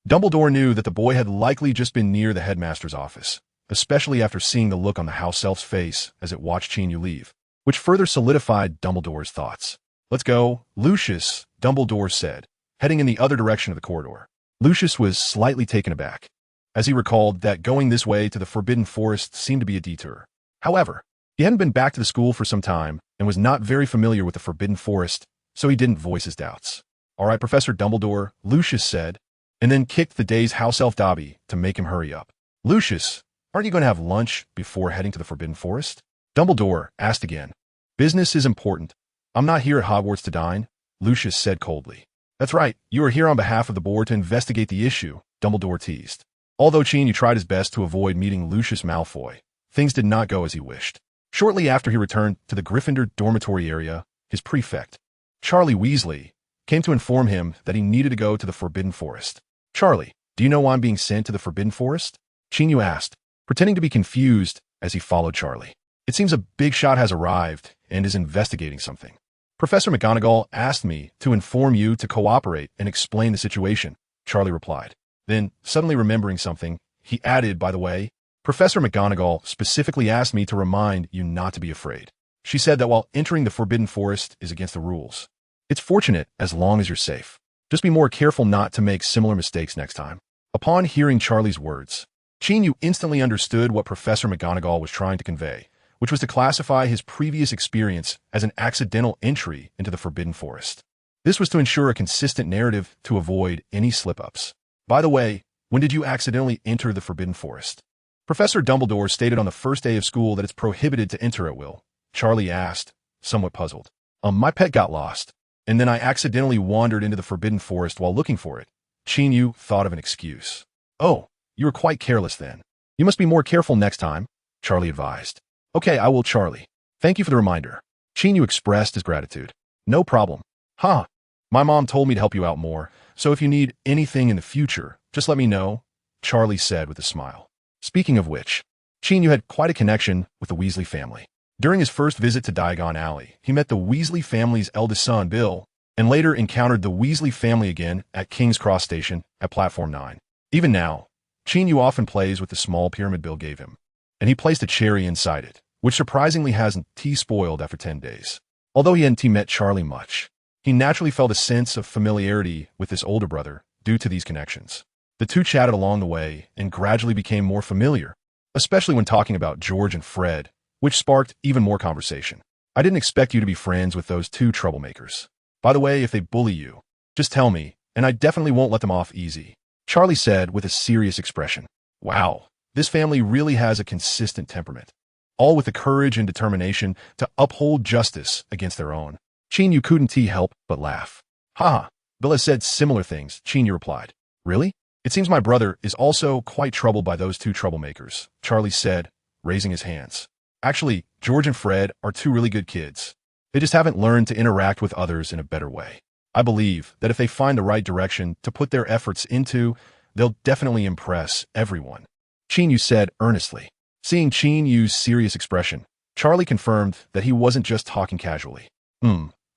Dumbledore knew that the boy had likely just been near the headmaster's office, especially after seeing the look on the house elf's face as it watched Qin Yu leave, which further solidified Dumbledore's thoughts. "Let's go, Lucius," Dumbledore said, heading in the other direction of the corridor. Lucius was slightly taken aback, as he recalled that going this way to the Forbidden Forest seemed to be a detour. However, he hadn't been back to the school for some time and was not very familiar with the Forbidden Forest, so he didn't voice his doubts. "All right, Professor Dumbledore," Lucius said, and then kicked the day's house elf Dobby to make him hurry up. "Lucius, aren't you going to have lunch before heading to the Forbidden Forest?" Dumbledore asked again. "Business is important. I'm not here at Hogwarts to dine," Lucius said coldly. "That's right, you are here on behalf of the board to investigate the issue," Dumbledore teased. Although Qin Yu tried his best to avoid meeting Lucius Malfoy, things did not go as he wished. Shortly after he returned to the Gryffindor dormitory area, his prefect, Charlie Weasley, came to inform him that he needed to go to the Forbidden Forest. "Charlie, do you know why I'm being sent to the Forbidden Forest?" Qin Yu asked, pretending to be confused as he followed Charlie. "It seems a big shot has arrived and is investigating something. Professor McGonagall asked me to inform you to cooperate and explain the situation," Charlie replied. Then, suddenly remembering something, he added, "By the way, Professor McGonagall specifically asked me to remind you not to be afraid. She said that while entering the Forbidden Forest is against the rules, it's fortunate as long as you're safe. Just be more careful not to make similar mistakes next time." Upon hearing Charlie's words, Qin Yu instantly understood what Professor McGonagall was trying to convey, which was to classify his previous experience as an accidental entry into the Forbidden Forest. This was to ensure a consistent narrative to avoid any slip-ups. "By the way, when did you accidentally enter the Forbidden Forest?" Professor Dumbledore stated on the first day of school that it's prohibited to enter at will, Charlie asked, somewhat puzzled. My pet got lost, and then I accidentally wandered into the Forbidden Forest while looking for it." Qin Yu thought of an excuse. "Oh, you were quite careless then. You must be more careful next time," Charlie advised. "Okay, I will, Charlie. Thank you for the reminder." Qin Yu expressed his gratitude. "No problem. Huh. My mom told me to help you out more, so if you need anything in the future, just let me know," Charlie said with a smile. Speaking of which, Qin Yu had quite a connection with the Weasley family. During his first visit to Diagon Alley, he met the Weasley family's eldest son, Bill, and later encountered the Weasley family again at King's Cross Station at Platform 9. Even now, Qin Yu often plays with the small pyramid Bill gave him, and he placed a cherry inside it, which surprisingly hasn't spoiled after 10 days. Although he hadn't met Charlie much, he naturally felt a sense of familiarity with his older brother due to these connections. The two chatted along the way and gradually became more familiar, especially when talking about George and Fred, which sparked even more conversation. "I didn't expect you to be friends with those two troublemakers. By the way, if they bully you, just tell me, and I definitely won't let them off easy," Charlie said with a serious expression. Wow, this family really has a consistent temperament, all with the courage and determination to uphold justice against their own. Qin Yu couldn't help but laugh. "Ha, Bill has said similar things," Qin Yu replied. "Really? It seems my brother is also quite troubled by those two troublemakers," Charlie said, raising his hands. "Actually, George and Fred are two really good kids. They just haven't learned to interact with others in a better way. I believe that if they find the right direction to put their efforts into, they'll definitely impress everyone," Qin Yu said earnestly. Seeing Qin Yu's serious expression, Charlie confirmed that he wasn't just talking casually.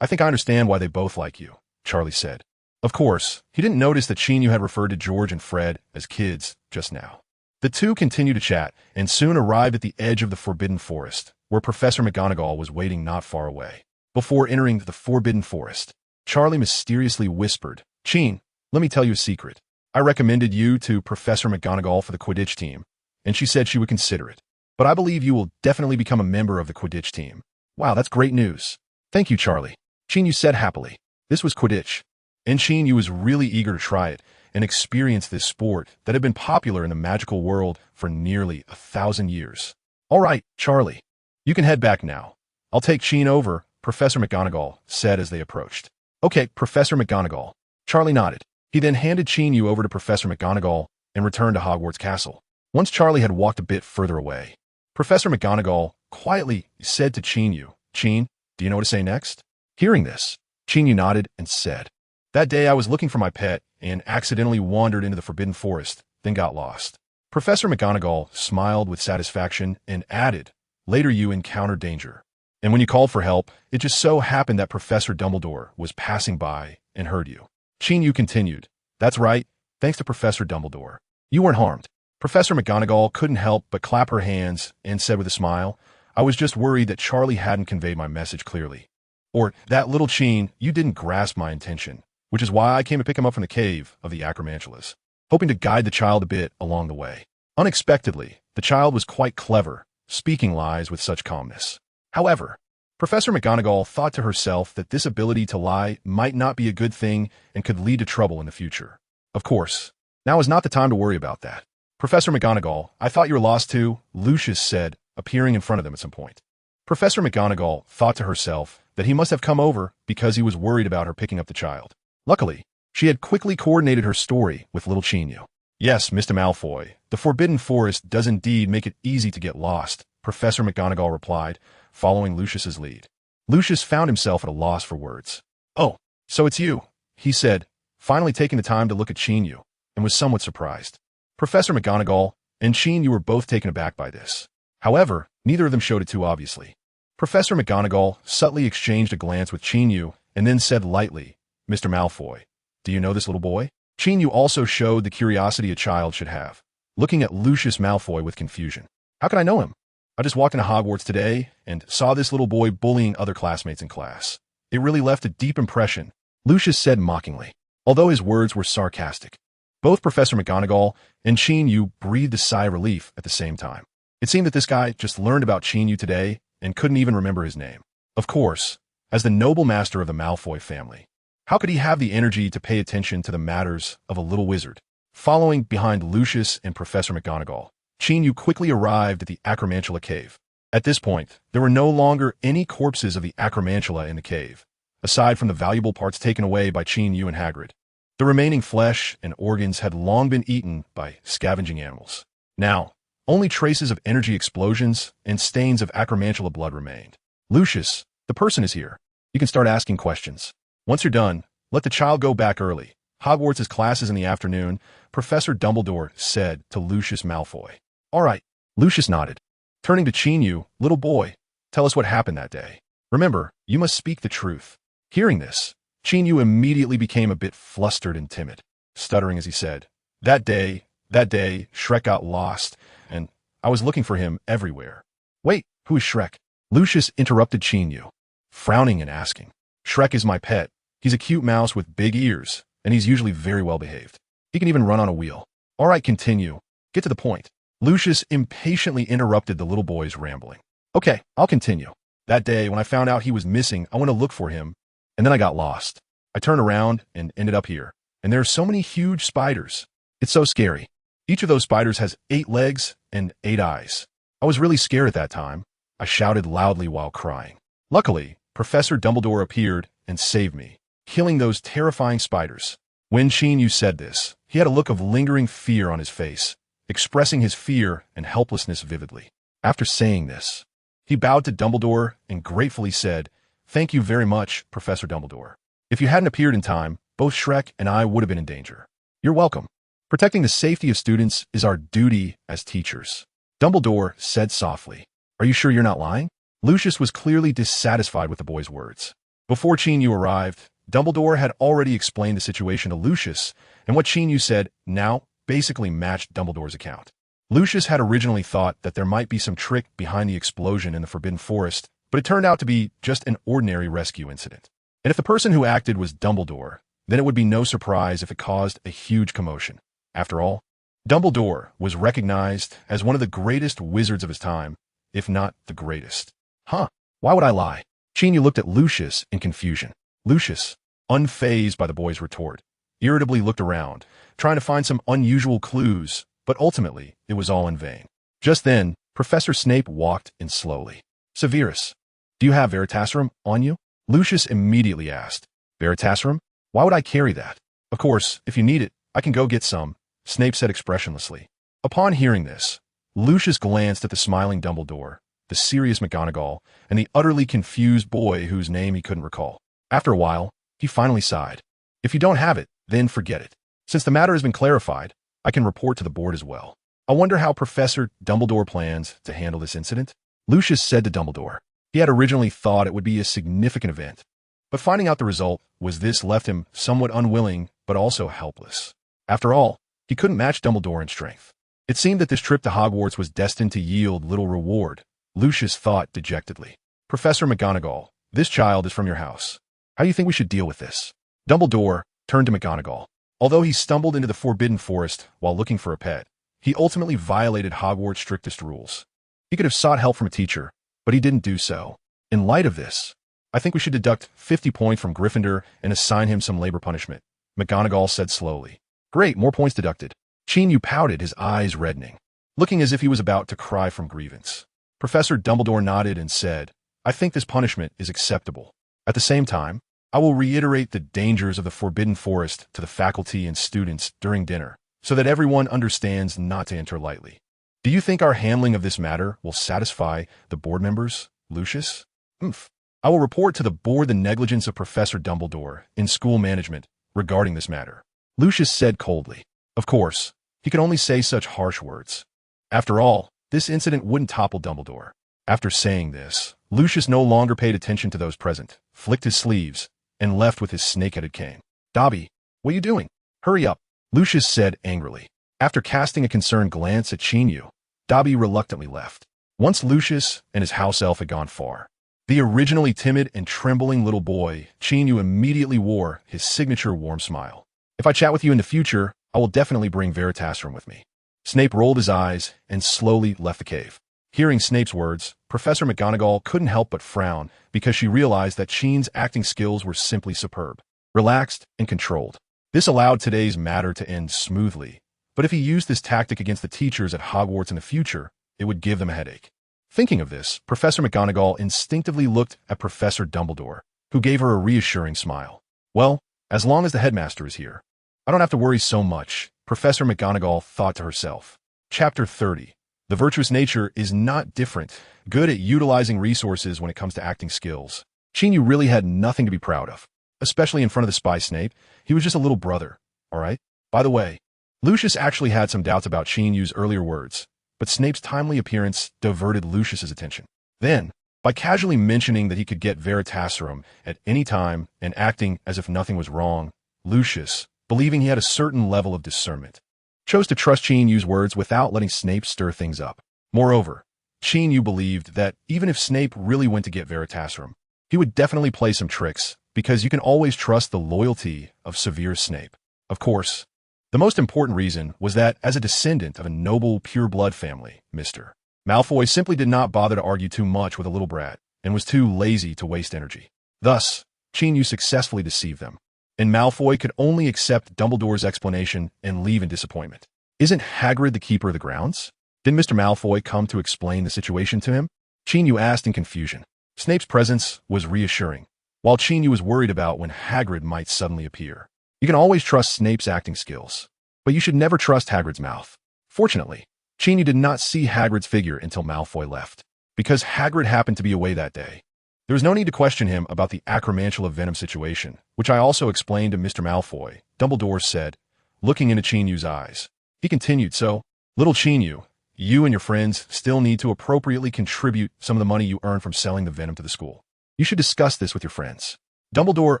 I think I understand why they both like you," Charlie said. Of course, he didn't notice that Qin Yu had referred to George and Fred as kids just now. The two continued to chat and soon arrived at the edge of the Forbidden Forest, where Professor McGonagall was waiting not far away. Before entering the Forbidden Forest, Charlie mysteriously whispered, "Qin, let me tell you a secret. I recommended you to Professor McGonagall for the Quidditch team, and she said she would consider it. But I believe you will definitely become a member of the Quidditch team." "Wow, that's great news." "Thank you, Charlie," Qin Yu said happily. This was Quidditch, and Qin Yu was really eager to try it and experience this sport that had been popular in the magical world for nearly 1,000 years. "All right, Charlie, you can head back now. I'll take Qin over," Professor McGonagall said as they approached. "Okay, Professor McGonagall." Charlie nodded. He then handed Qin Yu over to Professor McGonagall and returned to Hogwarts Castle. Once Charlie had walked a bit further away, Professor McGonagall quietly said to Qin Yu, "Qin, do you know what to say next?" Hearing this, Qin Yu nodded and said, "That day I was looking for my pet and accidentally wandered into the Forbidden Forest, then got lost." Professor McGonagall smiled with satisfaction and added, "Later you encountered danger. And when you called for help, it just so happened that Professor Dumbledore was passing by and heard you." Qin Yu continued, "That's right, thanks to Professor Dumbledore. You weren't harmed." Professor McGonagall couldn't help but clap her hands and said with a smile, "I was just worried that Charlie hadn't conveyed my message clearly. Or that little Qin, you didn't grasp my intention, which is why I came to pick him up from the cave of the Acromantulas, hoping to guide the child a bit along the way." Unexpectedly, the child was quite clever, speaking lies with such calmness. However, Professor McGonagall thought to herself that this ability to lie might not be a good thing and could lead to trouble in the future. Of course, now is not the time to worry about that. Professor McGonagall, I thought you were lost too, Lucius said, appearing in front of them at some point. Professor McGonagall thought to herself that he must have come over because he was worried about her picking up the child. Luckily, she had quickly coordinated her story with little Qin Yu. Yes, Mr. Malfoy, the Forbidden Forest does indeed make it easy to get lost, Professor McGonagall replied, following Lucius's lead. Lucius found himself at a loss for words. Oh, so it's you, he said, finally taking the time to look at Qin Yu, and was somewhat surprised. Professor McGonagall and Qin Yu were both taken aback by this. However, neither of them showed it too obviously. Professor McGonagall subtly exchanged a glance with Qin Yu and then said lightly, Mr. Malfoy, do you know this little boy? Qin Yu also showed the curiosity a child should have, looking at Lucius Malfoy with confusion. How could I know him? I just walked into Hogwarts today and saw this little boy bullying other classmates in class. It really left a deep impression, Lucius said mockingly, although his words were sarcastic. Both Professor McGonagall and Qin Yu breathed a sigh of relief at the same time. It seemed that this guy just learned about Qin Yu today and couldn't even remember his name. Of course, as the noble master of the Malfoy family, how could he have the energy to pay attention to the matters of a little wizard? Following behind Lucius and Professor McGonagall, Qin Yu quickly arrived at the Acromantula cave. At this point, there were no longer any corpses of the Acromantula in the cave, aside from the valuable parts taken away by Qin Yu and Hagrid. The remaining flesh and organs had long been eaten by scavenging animals. Now, only traces of energy explosions and stains of Acromantula blood remained. Lucius, the person is here. You can start asking questions. Once you're done, let the child go back early. Hogwarts' class is in the afternoon, Professor Dumbledore said to Lucius Malfoy. All right, Lucius nodded. Turning to Qin Yu, little boy, tell us what happened that day. Remember, you must speak the truth. Hearing this, Qin Yu immediately became a bit flustered and timid, stuttering as he said, That day, Shrek got lost, and I was looking for him everywhere. Wait, who is Shrek? Lucius interrupted Qin Yu, frowning and asking. Shrek is my pet. He's a cute mouse with big ears, and he's usually very well behaved. He can even run on a wheel. All right, continue. Get to the point. Lucius impatiently interrupted the little boy's rambling. Okay, I'll continue. That day, when I found out he was missing, I went to look for him, and then I got lost. I turned around and ended up here, and there are so many huge spiders. It's so scary. Each of those spiders has 8 legs and 8 eyes. I was really scared at that time. I shouted loudly while crying. Luckily, Professor Dumbledore appeared and saved me, killing those terrifying spiders. When Qin Yu said this, he had a look of lingering fear on his face, expressing his fear and helplessness vividly. After saying this, he bowed to Dumbledore and gratefully said, Thank you very much, Professor Dumbledore. If you hadn't appeared in time, both Shrek and I would have been in danger. You're welcome. Protecting the safety of students is our duty as teachers. Dumbledore said softly. Are you sure you're not lying? Lucius was clearly dissatisfied with the boy's words. Before Qin Yu arrived, Dumbledore had already explained the situation to Lucius, and what Qin Yu said now basically matched Dumbledore's account. Lucius had originally thought that there might be some trick behind the explosion in the Forbidden Forest, but it turned out to be just an ordinary rescue incident. And if the person who acted was Dumbledore, then it would be no surprise if it caused a huge commotion. After all, Dumbledore was recognized as one of the greatest wizards of his time, if not the greatest. Huh, why would I lie? Qin Yu looked at Lucius in confusion. Lucius, unfazed by the boy's retort, irritably looked around, trying to find some unusual clues, but ultimately it was all in vain. Just then, Professor Snape walked in slowly. Severus, do you have Veritaserum on you? Lucius immediately asked. Veritaserum? Why would I carry that? Of course, if you need it, I can go get some, Snape said expressionlessly. Upon hearing this, Lucius glanced at the smiling Dumbledore, the serious McGonagall, and the utterly confused boy whose name he couldn't recall. After a while, he finally sighed. If you don't have it, then forget it. Since the matter has been clarified, I can report to the board as well. I wonder how Professor Dumbledore plans to handle this incident? Lucius said to Dumbledore. He had originally thought it would be a significant event, but finding out the result was this left him somewhat unwilling but also helpless. After all, he couldn't match Dumbledore in strength. It seemed that this trip to Hogwarts was destined to yield little reward, Lucius thought dejectedly. Professor McGonagall, this child is from your house. How do you think we should deal with this? Dumbledore turned to McGonagall. Although he stumbled into the Forbidden Forest while looking for a pet, he ultimately violated Hogwarts' strictest rules. He could have sought help from a teacher, but he didn't do so. In light of this, I think we should deduct 50 points from Gryffindor and assign him some labor punishment, McGonagall said slowly. Great, more points deducted. Qin Yu pouted, his eyes reddening, looking as if he was about to cry from grievance. Professor Dumbledore nodded and said, I think this punishment is acceptable. At the same time, I will reiterate the dangers of the Forbidden Forest to the faculty and students during dinner, so that everyone understands not to enter lightly. Do you think our handling of this matter will satisfy the board members, Lucius? I will report to the board the negligence of Professor Dumbledore in school management regarding this matter, Lucius said coldly. Of course, he could only say such harsh words. After all, this incident wouldn't topple Dumbledore. After saying this, Lucius no longer paid attention to those present, flicked his sleeves, and left with his snake-headed cane. Dobby, what are you doing? Hurry up, Lucius said angrily. After casting a concerned glance at Qin Yu, Dobby reluctantly left. Once Lucius and his house elf had gone far, the originally timid and trembling little boy, Qin Yu, immediately wore his signature warm smile. If I chat with you in the future, I will definitely bring Veritaserum with me. Snape rolled his eyes and slowly left the cave. Hearing Snape's words, Professor McGonagall couldn't help but frown because she realized that Qin's acting skills were simply superb, relaxed and controlled. This allowed today's matter to end smoothly, but if he used this tactic against the teachers at Hogwarts in the future, it would give them a headache. Thinking of this, Professor McGonagall instinctively looked at Professor Dumbledore, who gave her a reassuring smile. Well, as long as the headmaster is here, I don't have to worry so much, Professor McGonagall thought to herself. Chapter 30. The virtuous nature is not different, good at utilizing resources when it comes to acting skills. Qin Yu really had nothing to be proud of, especially in front of the spy Snape. He was just a little brother, all right? By the way, Lucius actually had some doubts about Qin Yu's earlier words, but Snape's timely appearance diverted Lucius's attention. Then, by casually mentioning that he could get Veritaserum at any time and acting as if nothing was wrong, Lucius, believing he had a certain level of discernment, chose to trust Qin Yu's words without letting Snape stir things up. Moreover, Qin Yu believed that even if Snape really went to get Veritaserum, he would definitely play some tricks, because you can always trust the loyalty of severe Snape. Of course, the most important reason was that as a descendant of a noble, pure-blood family, Mr. Malfoy simply did not bother to argue too much with a little brat, and was too lazy to waste energy. Thus, Qin Yu successfully deceived them, and Malfoy could only accept Dumbledore's explanation and leave in disappointment. Isn't Hagrid the keeper of the grounds? Didn't Mr. Malfoy come to explain the situation to him? Qin Yu asked in confusion. Snape's presence was reassuring, while Qin Yu was worried about when Hagrid might suddenly appear. You can always trust Snape's acting skills, but you should never trust Hagrid's mouth. Fortunately, Qin Yu did not see Hagrid's figure until Malfoy left, because Hagrid happened to be away that day. There was no need to question him about the acromantula venom situation, which I also explained to Mr. Malfoy, Dumbledore said, looking into Qin Yu's eyes. He continued, so, little Qin Yu, you and your friends still need to appropriately contribute some of the money you earn from selling the venom to the school. You should discuss this with your friends. Dumbledore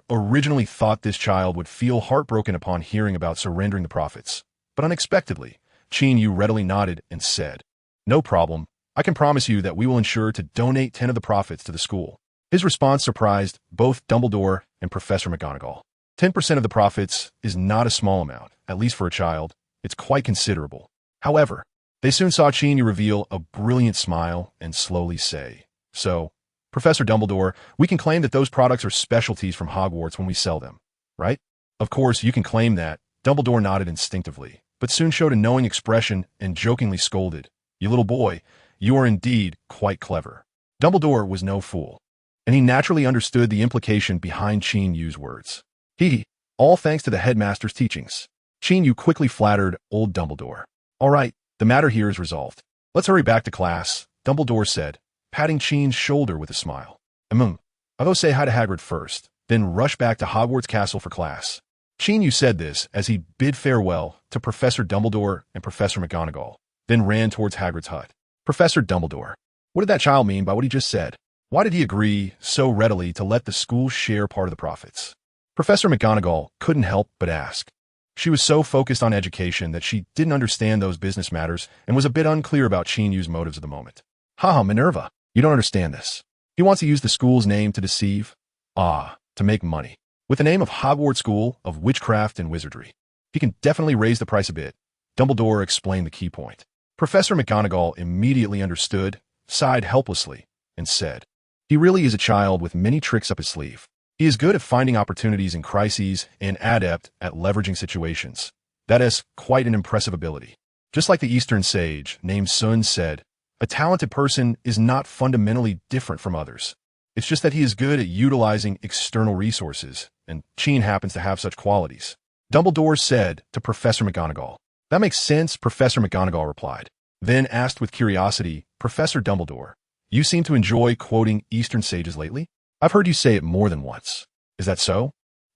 originally thought this child would feel heartbroken upon hearing about surrendering the profits, but unexpectedly, Qin Yu readily nodded and said, no problem, I can promise you that we will ensure to donate 10 of the profits to the school. His response surprised both Dumbledore and Professor McGonagall. 10% of the profits is not a small amount, at least for a child. It's quite considerable. However, they soon saw Qin Yu reveal a brilliant smile and slowly say, so, Professor Dumbledore, we can claim that those products are specialties from Hogwarts when we sell them, right? Of course, you can claim that. Dumbledore nodded instinctively, but soon showed a knowing expression and jokingly scolded, you little boy, you are indeed quite clever. Dumbledore was no fool, and he naturally understood the implication behind Qin Yu's words. All thanks to the headmaster's teachings. Qin Yu quickly flattered old Dumbledore. All right, the matter here is resolved. Let's hurry back to class, Dumbledore said, patting Qin's shoulder with a smile. I'll go say hi to Hagrid first, then rush back to Hogwarts Castle for class. Qin Yu said this as he bid farewell to Professor Dumbledore and Professor McGonagall, then ran towards Hagrid's hut. Professor Dumbledore, what did that child mean by what he just said? Why did he agree so readily to let the school share part of the profits? Professor McGonagall couldn't help but ask. She was so focused on education that she didn't understand those business matters and was a bit unclear about Qin Yu's motives at the moment. Haha, Minerva, you don't understand this. He wants to use the school's name to deceive. To make money. With the name of Hogwarts School of Witchcraft and Wizardry. He can definitely raise the price a bit. Dumbledore explained the key point. Professor McGonagall immediately understood, sighed helplessly, and said, He really is a child with many tricks up his sleeve. He is good at finding opportunities in crises and adept at leveraging situations. That is quite an impressive ability. Just like the Eastern sage named Sun said, a talented person is not fundamentally different from others. It's just that he is good at utilizing external resources, and Qin happens to have such qualities. Dumbledore said to Professor McGonagall. That makes sense, Professor McGonagall replied. Then asked with curiosity, Professor Dumbledore, you seem to enjoy quoting Eastern sages lately? I've heard you say it more than once. Is that so?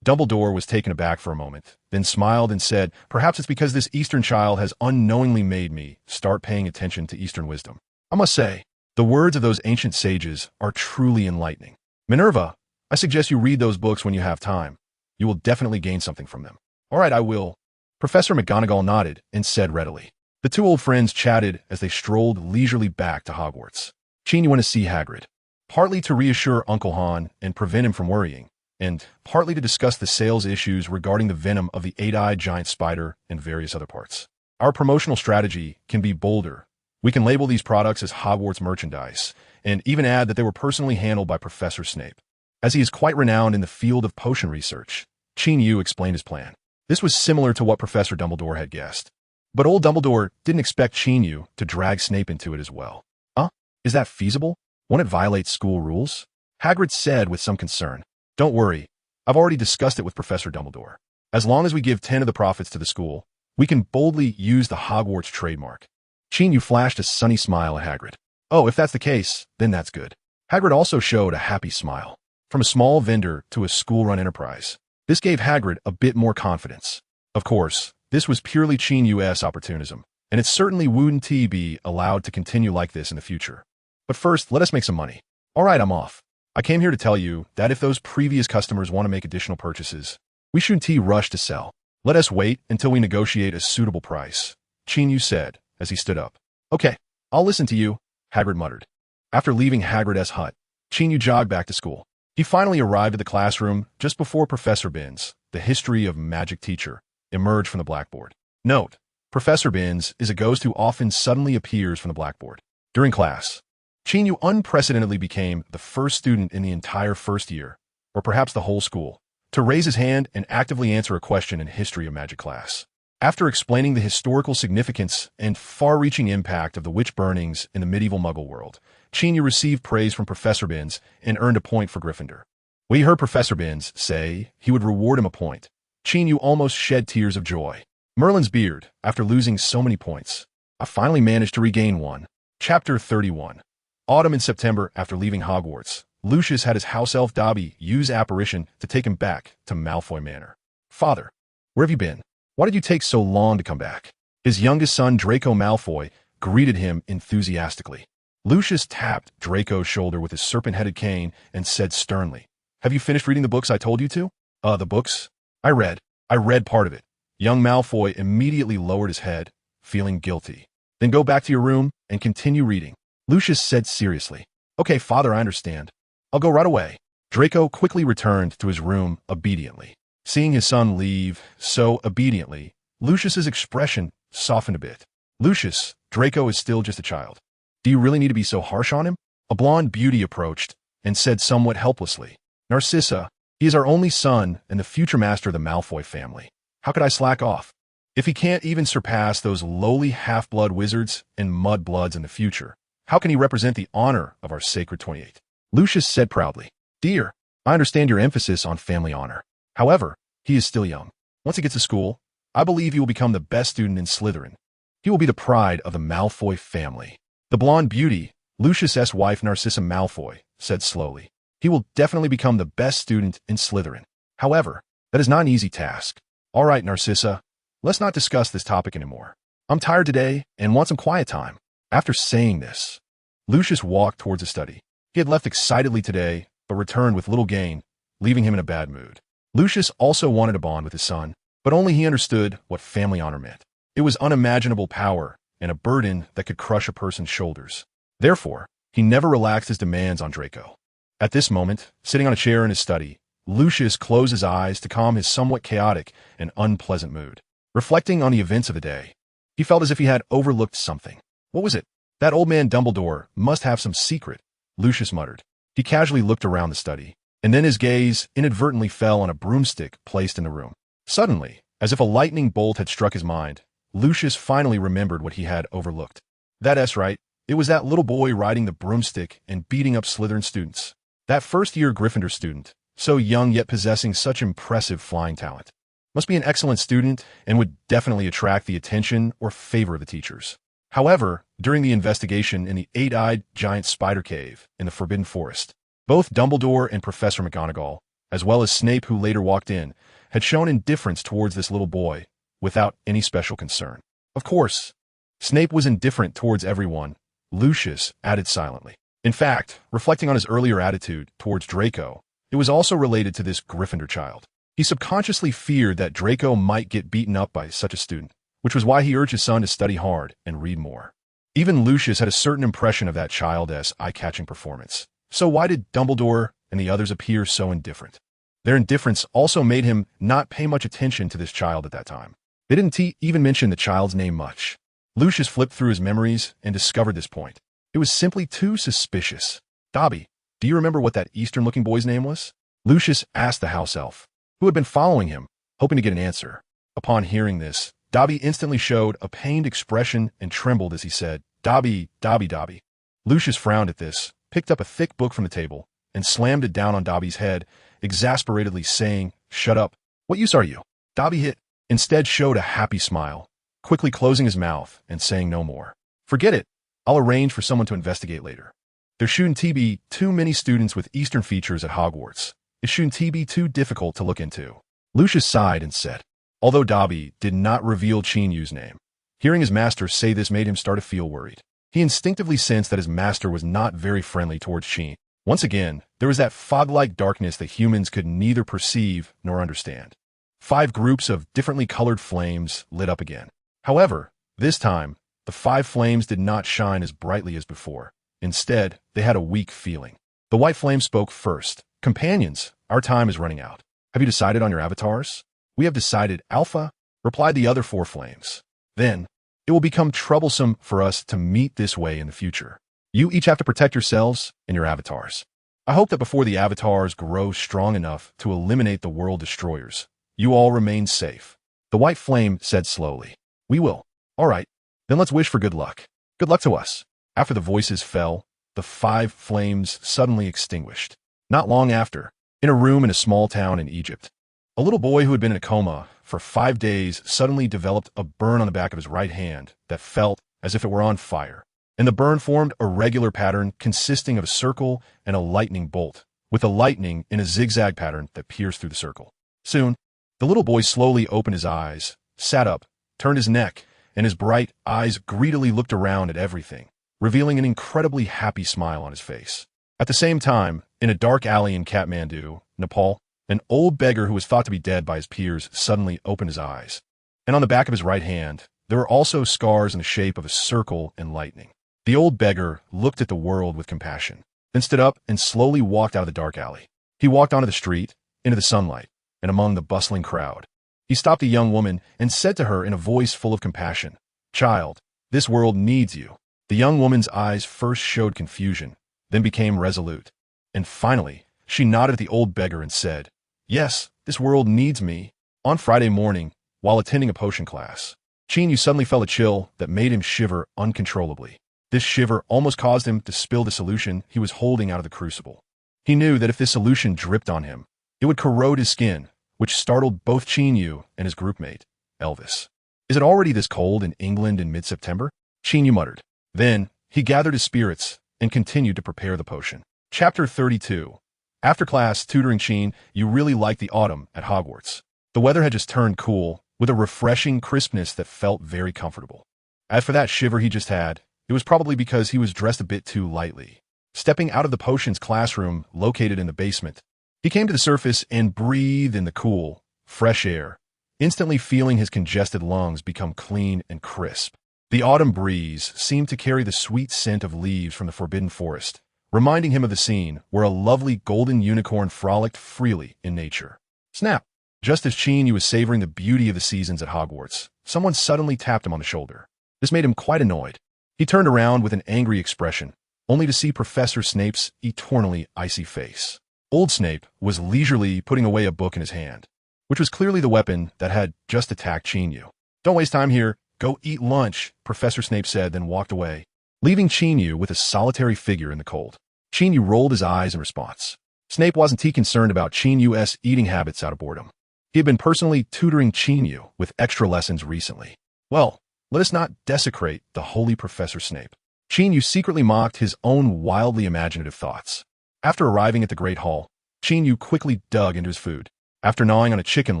Dumbledore was taken aback for a moment, then smiled and said, perhaps it's because this Eastern child has unknowingly made me start paying attention to Eastern wisdom. I must say, the words of those ancient sages are truly enlightening. Minerva, I suggest you read those books when you have time. You will definitely gain something from them. All right, I will. Professor McGonagall nodded and said readily. The two old friends chatted as they strolled leisurely back to Hogwarts. Qin Yu went to see Hagrid, partly to reassure Uncle Han and prevent him from worrying, and partly to discuss the sales issues regarding the venom of the eight-eyed giant spider and various other parts. Our promotional strategy can be bolder. We can label these products as Hogwarts merchandise, and even add that they were personally handled by Professor Snape. As he is quite renowned in the field of potion research, Qin Yu explained his plan. This was similar to what Professor Dumbledore had guessed. But old Dumbledore didn't expect Qin Yu to drag Snape into it as well. Huh? Is that feasible? Won't it violate school rules? Hagrid said with some concern. Don't worry, I've already discussed it with Professor Dumbledore. As long as we give 10 of the profits to the school, we can boldly use the Hogwarts trademark. Qin Yu flashed a sunny smile at Hagrid. Oh, if that's the case, then that's good. Hagrid also showed a happy smile. From a small vendor to a school-run enterprise, this gave Hagrid a bit more confidence. Of course, this was purely Qin Yu's opportunism, and it certainly wouldn't be allowed to continue like this in the future. But first, let us make some money. All right, I'm off. I came here to tell you that if those previous customers want to make additional purchases, we shouldn't rush to sell. Let us wait until we negotiate a suitable price, Qin Yu said as he stood up. Okay, I'll listen to you, Hagrid muttered. After leaving Hagrid's hut, Qin Yu jogged back to school. He finally arrived at the classroom just before Professor Binns, the history of magic teacher, emerged from the blackboard. Note, Professor Binns is a ghost who often suddenly appears from the blackboard. During class, Qin Yu unprecedentedly became the first student in the entire first year, or perhaps the whole school, to raise his hand and actively answer a question in history of magic class. After explaining the historical significance and far-reaching impact of the witch burnings in the medieval Muggle world, Qin Yu received praise from Professor Binns and earned a point for Gryffindor. When he heard Professor Binns say he would reward him a point, Qin Yu almost shed tears of joy. Merlin's beard, after losing so many points. I finally managed to regain one. Chapter 31. Autumn and September. After leaving Hogwarts, Lucius had his house elf Dobby use apparition to take him back to Malfoy Manor. Father, where have you been? Why did you take so long to come back? His youngest son, Draco Malfoy, greeted him enthusiastically. Lucius tapped Draco's shoulder with his serpent-headed cane and said sternly, Have you finished reading the books I told you to? The books? I read part of it. Young Malfoy immediately lowered his head, feeling guilty. Then go back to your room and continue reading, Lucius said seriously. Okay, Father, I understand. I'll go right away. Draco quickly returned to his room obediently. Seeing his son leave so obediently, Lucius's expression softened a bit. Lucius, Draco is still just a child. Do you really need to be so harsh on him? A blonde beauty approached and said somewhat helplessly, Narcissa, he is our only son and the future master of the Malfoy family. How could I slack off? If he can't even surpass those lowly half-blood wizards and mud-bloods in the future, how can he represent the honor of our sacred 28? Lucius said proudly, Dear, I understand your emphasis on family honor. However, he is still young. Once he gets to school, I believe he will become the best student in Slytherin. He will be the pride of the Malfoy family. The blonde beauty, Lucius's wife Narcissa Malfoy, said slowly. He will definitely become the best student in Slytherin. However, that is not an easy task. All right, Narcissa, let's not discuss this topic anymore. I'm tired today and want some quiet time. After saying this, Lucius walked towards his study. He had left excitedly today, but returned with little gain, leaving him in a bad mood. Lucius also wanted a bond with his son, but only he understood what family honor meant. It was unimaginable power and a burden that could crush a person's shoulders. Therefore, he never relaxed his demands on Draco. At this moment, sitting on a chair in his study, Lucius closed his eyes to calm his somewhat chaotic and unpleasant mood. Reflecting on the events of the day, he felt as if he had overlooked something. What was it? That old man Dumbledore must have some secret, Lucius muttered. He casually looked around the study, and then his gaze inadvertently fell on a broomstick placed in the room. Suddenly, as if a lightning bolt had struck his mind, Lucius finally remembered what he had overlooked. That's right, it was that little boy riding the broomstick and beating up Slytherin students. That first-year Gryffindor student, so young yet possessing such impressive flying talent. Must be an excellent student and would definitely attract the attention or favor of the teachers. However, during the investigation in the eight-eyed giant spider cave in the Forbidden Forest, both Dumbledore and Professor McGonagall, as well as Snape who later walked in, had shown indifference towards this little boy without any special concern. Of course, Snape was indifferent towards everyone, Lucius added silently. In fact, reflecting on his earlier attitude towards Draco, it was also related to this Gryffindor child. He subconsciously feared that Draco might get beaten up by such a student, which was why he urged his son to study hard and read more. Even Lucius had a certain impression of that child's eye-catching performance. So why did Dumbledore and the others appear so indifferent? Their indifference also made him not pay much attention to this child at that time. They didn't even mention the child's name much. Lucius flipped through his memories and discovered this point. It was simply too suspicious. Dobby, do you remember what that Eastern-looking boy's name was? Lucius asked the house elf, who had been following him, hoping to get an answer. Upon hearing this, Dobby instantly showed a pained expression and trembled as he said, Dobby, Dobby, Dobby. Lucius frowned at this, picked up a thick book from the table, and slammed it down on Dobby's head, exasperatedly saying, Shut up. What use are you? Dobby instead showed a happy smile, quickly closing his mouth and saying no more. Forget it. I'll arrange for someone to investigate later. There shouldn't be too many students with Eastern features at Hogwarts. It shouldn't be too difficult to look into. Lucius sighed and said, although Dobby did not reveal Qin Yu's name. Hearing his master say this made him start to feel worried. He instinctively sensed that his master was not very friendly towards Qin. Once again, there was that fog-like darkness that humans could neither perceive nor understand. 5 groups of differently colored flames lit up again. However, this time, the 5 flames did not shine as brightly as before. Instead, they had a weak feeling. The white flame spoke first. Companions, our time is running out. Have you decided on your avatars? We have decided, Alpha, replied the other 4 flames. Then, it will become troublesome for us to meet this way in the future. You each have to protect yourselves and your avatars. I hope that before the avatars grow strong enough to eliminate the world destroyers, you all remain safe. The white flame said slowly. We will. All right, then let's wish for good luck. Good luck to us. After the voices fell, the 5 flames suddenly extinguished. Not long after, in a room in a small town in Egypt, a little boy who had been in a coma for 5 days suddenly developed a burn on the back of his right hand that felt as if it were on fire, and the burn formed a regular pattern consisting of a circle and a lightning bolt, with the lightning in a zigzag pattern that pierced through the circle. Soon, the little boy slowly opened his eyes, sat up, turned his neck, and his bright eyes greedily looked around at everything, revealing an incredibly happy smile on his face. At the same time, in a dark alley in Kathmandu, Nepal, an old beggar who was thought to be dead by his peers suddenly opened his eyes, and on the back of his right hand, there were also scars in the shape of a circle and lightning. The old beggar looked at the world with compassion, then stood up and slowly walked out of the dark alley. He walked onto the street, into the sunlight, and among the bustling crowd. He stopped a young woman and said to her in a voice full of compassion, Child, this world needs you. The young woman's eyes first showed confusion, then became resolute, and finally, she nodded at the old beggar and said, Yes, this world needs me. On Friday morning, while attending a potion class, Qin Yu suddenly felt a chill that made him shiver uncontrollably. This shiver almost caused him to spill the solution he was holding out of the crucible. He knew that if this solution dripped on him, it would corrode his skin, which startled both Qin Yu and his groupmate, Elvis. Is it already this cold in England in mid-September? Qin Yu muttered. Then, he gathered his spirits and continued to prepare the potion. Chapter 32. After class tutoring Qin Yu really liked the autumn at Hogwarts. The weather had just turned cool, with a refreshing crispness that felt very comfortable. As for that shiver he just had, it was probably because he was dressed a bit too lightly. Stepping out of the potions classroom located in the basement, he came to the surface and breathed in the cool, fresh air, instantly feeling his congested lungs become clean and crisp. The autumn breeze seemed to carry the sweet scent of leaves from the Forbidden Forest, reminding him of the scene where a lovely golden unicorn frolicked freely in nature. Snap! Just as Qin Yu was savoring the beauty of the seasons at Hogwarts, someone suddenly tapped him on the shoulder. This made him quite annoyed. He turned around with an angry expression, only to see Professor Snape's eternally icy face. Old Snape was leisurely putting away a book in his hand, which was clearly the weapon that had just attacked Qin Yu. "Don't waste time here. Go eat lunch," Professor Snape said, then walked away, leaving Qin Yu with a solitary figure in the cold. Qin Yu rolled his eyes in response. Snape wasn't too concerned about Qin Yu's eating habits out of boredom. He had been personally tutoring Qin Yu with extra lessons recently. Well, let us not desecrate the holy Professor Snape. Qin Yu secretly mocked his own wildly imaginative thoughts. After arriving at the Great Hall, Qin Yu quickly dug into his food. After gnawing on a chicken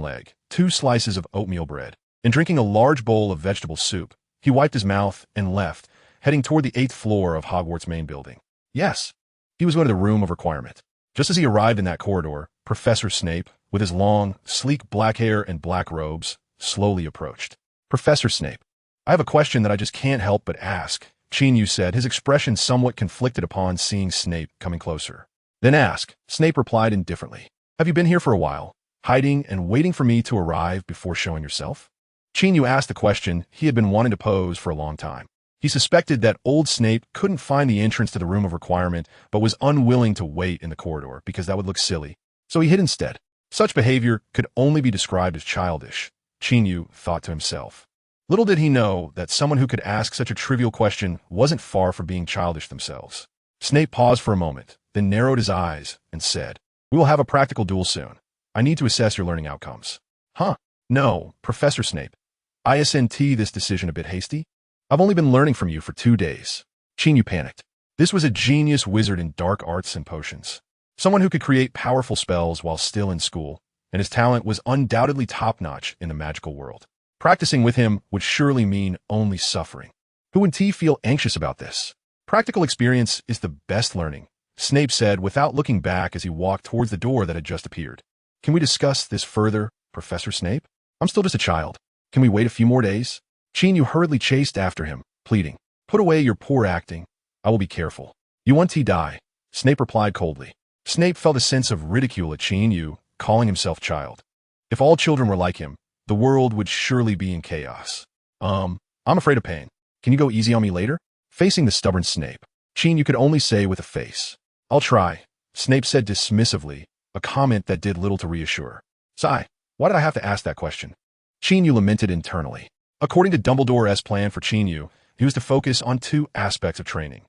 leg, 2 slices of oatmeal bread, and drinking a large bowl of vegetable soup, he wiped his mouth and left, heading toward the 8th floor of Hogwarts' main building. Yes, he was going to the room of requirement. Just as he arrived in that corridor, Professor Snape, with his long, sleek black hair and black robes, slowly approached. "Professor Snape, I have a question that I just can't help but ask," Qin Yu said, his expression somewhat conflicted upon seeing Snape coming closer. "Then ask," Snape replied indifferently. "Have you been here for a while, hiding and waiting for me to arrive before showing yourself?" Qin Yu asked the question he had been wanting to pose for a long time. He suspected that old Snape couldn't find the entrance to the room of requirement, but was unwilling to wait in the corridor because that would look silly, so he hid instead. Such behavior could only be described as childish, Qin Yu thought to himself. Little did he know that someone who could ask such a trivial question wasn't far from being childish themselves. Snape paused for a moment, then narrowed his eyes and said, "We will have a practical duel soon. I need to assess your learning outcomes." "Huh? No, Professor Snape. Isn't this decision a bit hasty? I've only been learning from you for 2 days." Qin Yu panicked. This was a genius wizard in dark arts and potions. Someone who could create powerful spells while still in school, and his talent was undoubtedly top-notch in the magical world. Practicing with him would surely mean only suffering. Who would feel anxious about this? "Practical experience is the best learning," Snape said without looking back as he walked towards the door that had just appeared. "Can we discuss this further, Professor Snape? I'm still just a child. Can we wait a few more days?" Qin Yu hurriedly chased after him, pleading, "Put away your poor acting. I will be careful." "You want to die," Snape replied coldly. Snape felt a sense of ridicule at Qin Yu, calling himself child. If all children were like him, the world would surely be in chaos. I'm afraid of pain. Can you go easy on me later?" Facing the stubborn Snape, Qin Yu could only say with a face, "I'll try," Snape said dismissively, a comment that did little to reassure. "Sigh, why did I have to ask that question?" Qin Yu lamented internally. According to Dumbledore's plan for Qin Yu, he was to focus on 2 aspects of training.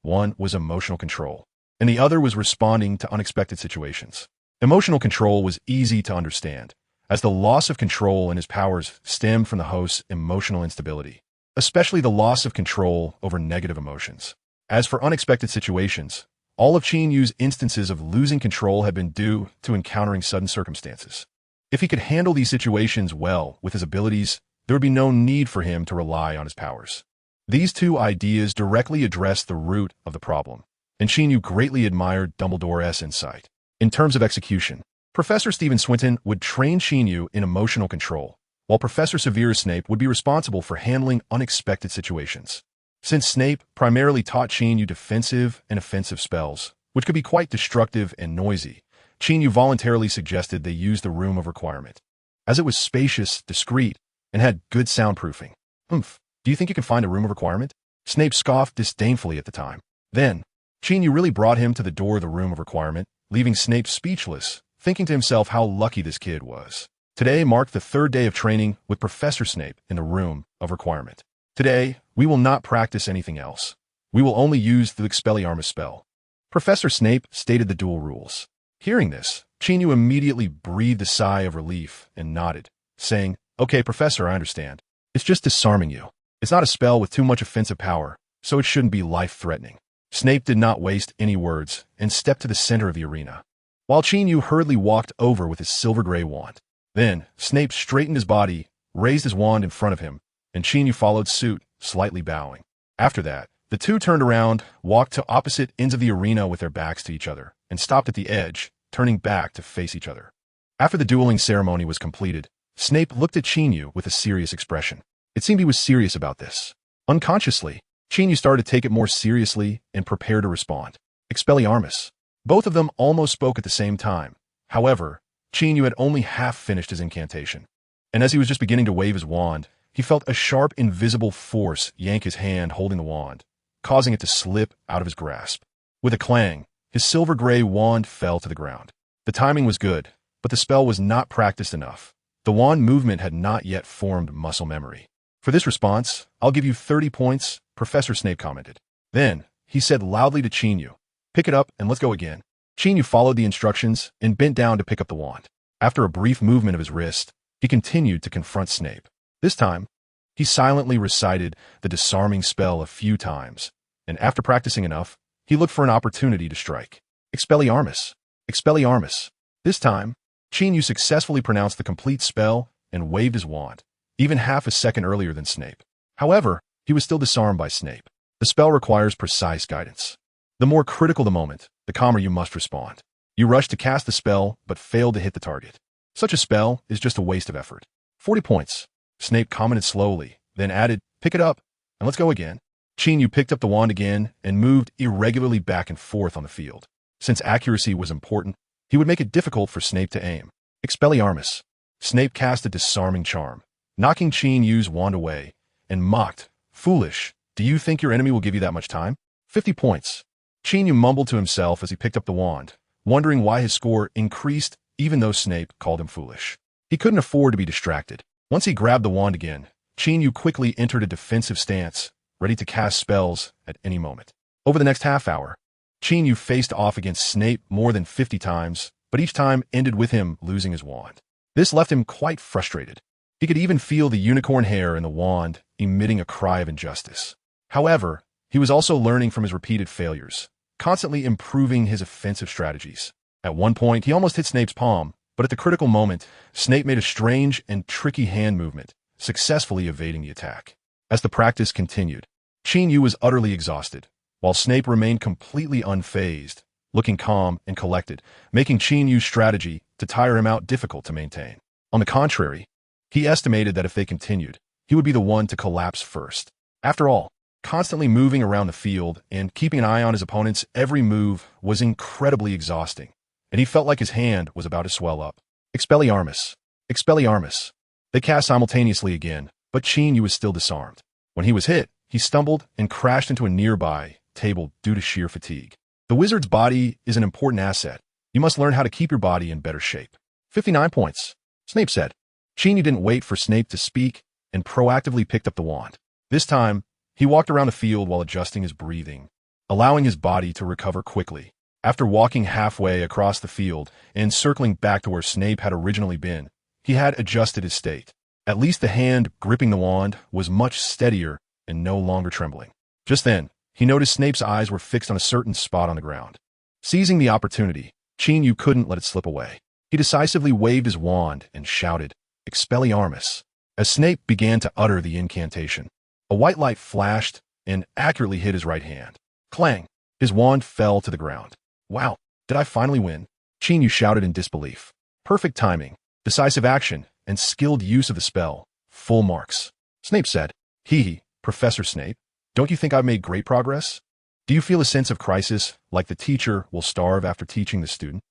One was emotional control, and the other was responding to unexpected situations. Emotional control was easy to understand, as the loss of control and his powers stemmed from the host's emotional instability, especially the loss of control over negative emotions. As for unexpected situations, all of Qin Yu's instances of losing control had been due to encountering sudden circumstances. If he could handle these situations well with his abilities, there would be no need for him to rely on his powers. These 2 ideas directly addressed the root of the problem, and Qin Yu greatly admired Dumbledore's insight. In terms of execution, Professor Stephen Swinton would train Qin Yu in emotional control, while Professor Severus Snape would be responsible for handling unexpected situations. Since Snape primarily taught Qin Yu defensive and offensive spells, which could be quite destructive and noisy, Qin Yu voluntarily suggested they use the room of requirement, as it was spacious, discreet, and had good soundproofing. Do you think you can find a room of requirement?" Snape scoffed disdainfully at the time. Then, Qin Yu really brought him to the door of the room of requirement, leaving Snape speechless, thinking to himself how lucky this kid was. Today marked the 3rd day of training with Professor Snape in the room of requirement. "Today, we will not practice anything else. We will only use the Expelliarmus spell." Professor Snape stated the duel rules. Hearing this, Qin Yu immediately breathed a sigh of relief and nodded, saying, "Okay, Professor, I understand. It's just disarming you. It's not a spell with too much offensive power, so it shouldn't be life-threatening." Snape did not waste any words and stepped to the center of the arena, while Qin Yu hurriedly walked over with his silver-gray wand. Then, Snape straightened his body, raised his wand in front of him, and Qin Yu followed suit, slightly bowing. After that, the 2 turned around, walked to opposite ends of the arena with their backs to each other, and stopped at the edge, turning back to face each other. After the dueling ceremony was completed, Snape looked at Qin Yu with a serious expression. It seemed he was serious about this. Unconsciously, Qin Yu started to take it more seriously and prepare to respond. Expelliarmus. Both of them almost spoke at the same time. However, Qin Yu had only half finished his incantation, and as he was just beginning to wave his wand, he felt a sharp, invisible force yank his hand holding the wand, causing it to slip out of his grasp. With a clang, his silver-gray wand fell to the ground. The timing was good, but the spell was not practiced enough. The wand movement had not yet formed muscle memory. For this response, I'll give you 30 points, Professor Snape commented. Then, he said loudly to Qin Yu, "Pick it up and let's go again." Qin Yu followed the instructions and bent down to pick up the wand. After a brief movement of his wrist, he continued to confront Snape. This time, he silently recited the disarming spell a few times, and after practicing enough, he looked for an opportunity to strike. Expelliarmus! Expelliarmus! This time, Qin Yu successfully pronounced the complete spell and waved his wand, even half a second earlier than Snape. However, he was still disarmed by Snape. The spell requires precise guidance. The more critical the moment, the calmer you must respond. You rush to cast the spell, but fail to hit the target. Such a spell is just a waste of effort. 40 points. Snape commented slowly, then added, "Pick it up, and let's go again." Qin Yu picked up the wand again and moved irregularly back and forth on the field. Since accuracy was important, he would make it difficult for Snape to aim. Expelliarmus! Snape cast a disarming charm, knocking Qin Yu's wand away, and mocked, "Foolish, do you think your enemy will give you that much time?" 50 points. Qin Yu mumbled to himself as he picked up the wand, wondering why his score increased even though Snape called him foolish. He couldn't afford to be distracted. Once he grabbed the wand again, Qin Yu quickly entered a defensive stance, ready to cast spells at any moment. Over the next half hour, Qin Yu faced off against Snape more than 50 times, but each time ended with him losing his wand. This left him quite frustrated. He could even feel the unicorn hair in the wand emitting a cry of injustice. However, he was also learning from his repeated failures, constantly improving his offensive strategies. At one point, he almost hit Snape's palm, but at the critical moment, Snape made a strange and tricky hand movement, successfully evading the attack. As the practice continued, Qin Yu was utterly exhausted, while Snape remained completely unfazed, looking calm and collected, making Qin Yu's strategy to tire him out difficult to maintain. On the contrary, he estimated that if they continued, he would be the one to collapse first. After all, constantly moving around the field and keeping an eye on his opponent's every move was incredibly exhausting, and he felt like his hand was about to swell up. Expelliarmus! Expelliarmus! They cast simultaneously again, but Qin Yu was still disarmed. When he was hit, he stumbled and crashed into a nearby table due to sheer fatigue. The wizard's body is an important asset. You must learn how to keep your body in better shape. 59 points. Snape said. Qin Yu didn't wait for Snape to speak and proactively picked up the wand. This time, he walked around the field while adjusting his breathing, allowing his body to recover quickly. After walking halfway across the field and circling back to where Snape had originally been, he had adjusted his state. At least the hand gripping the wand was much steadier and no longer trembling. Just then, he noticed Snape's eyes were fixed on a certain spot on the ground. Seizing the opportunity, Qin Yu couldn't let it slip away. He decisively waved his wand and shouted, "Expelliarmus!" As Snape began to utter the incantation, a white light flashed and accurately hit his right hand. Clang! His wand fell to the ground. "Wow, did I finally win?" Qin Yu shouted in disbelief. Perfect timing, decisive action, and skilled use of the spell. Full marks. Snape said, "Hee, Professor Snape, don't you think I've made great progress? Do you feel a sense of crisis, like the teacher will starve after teaching the student?"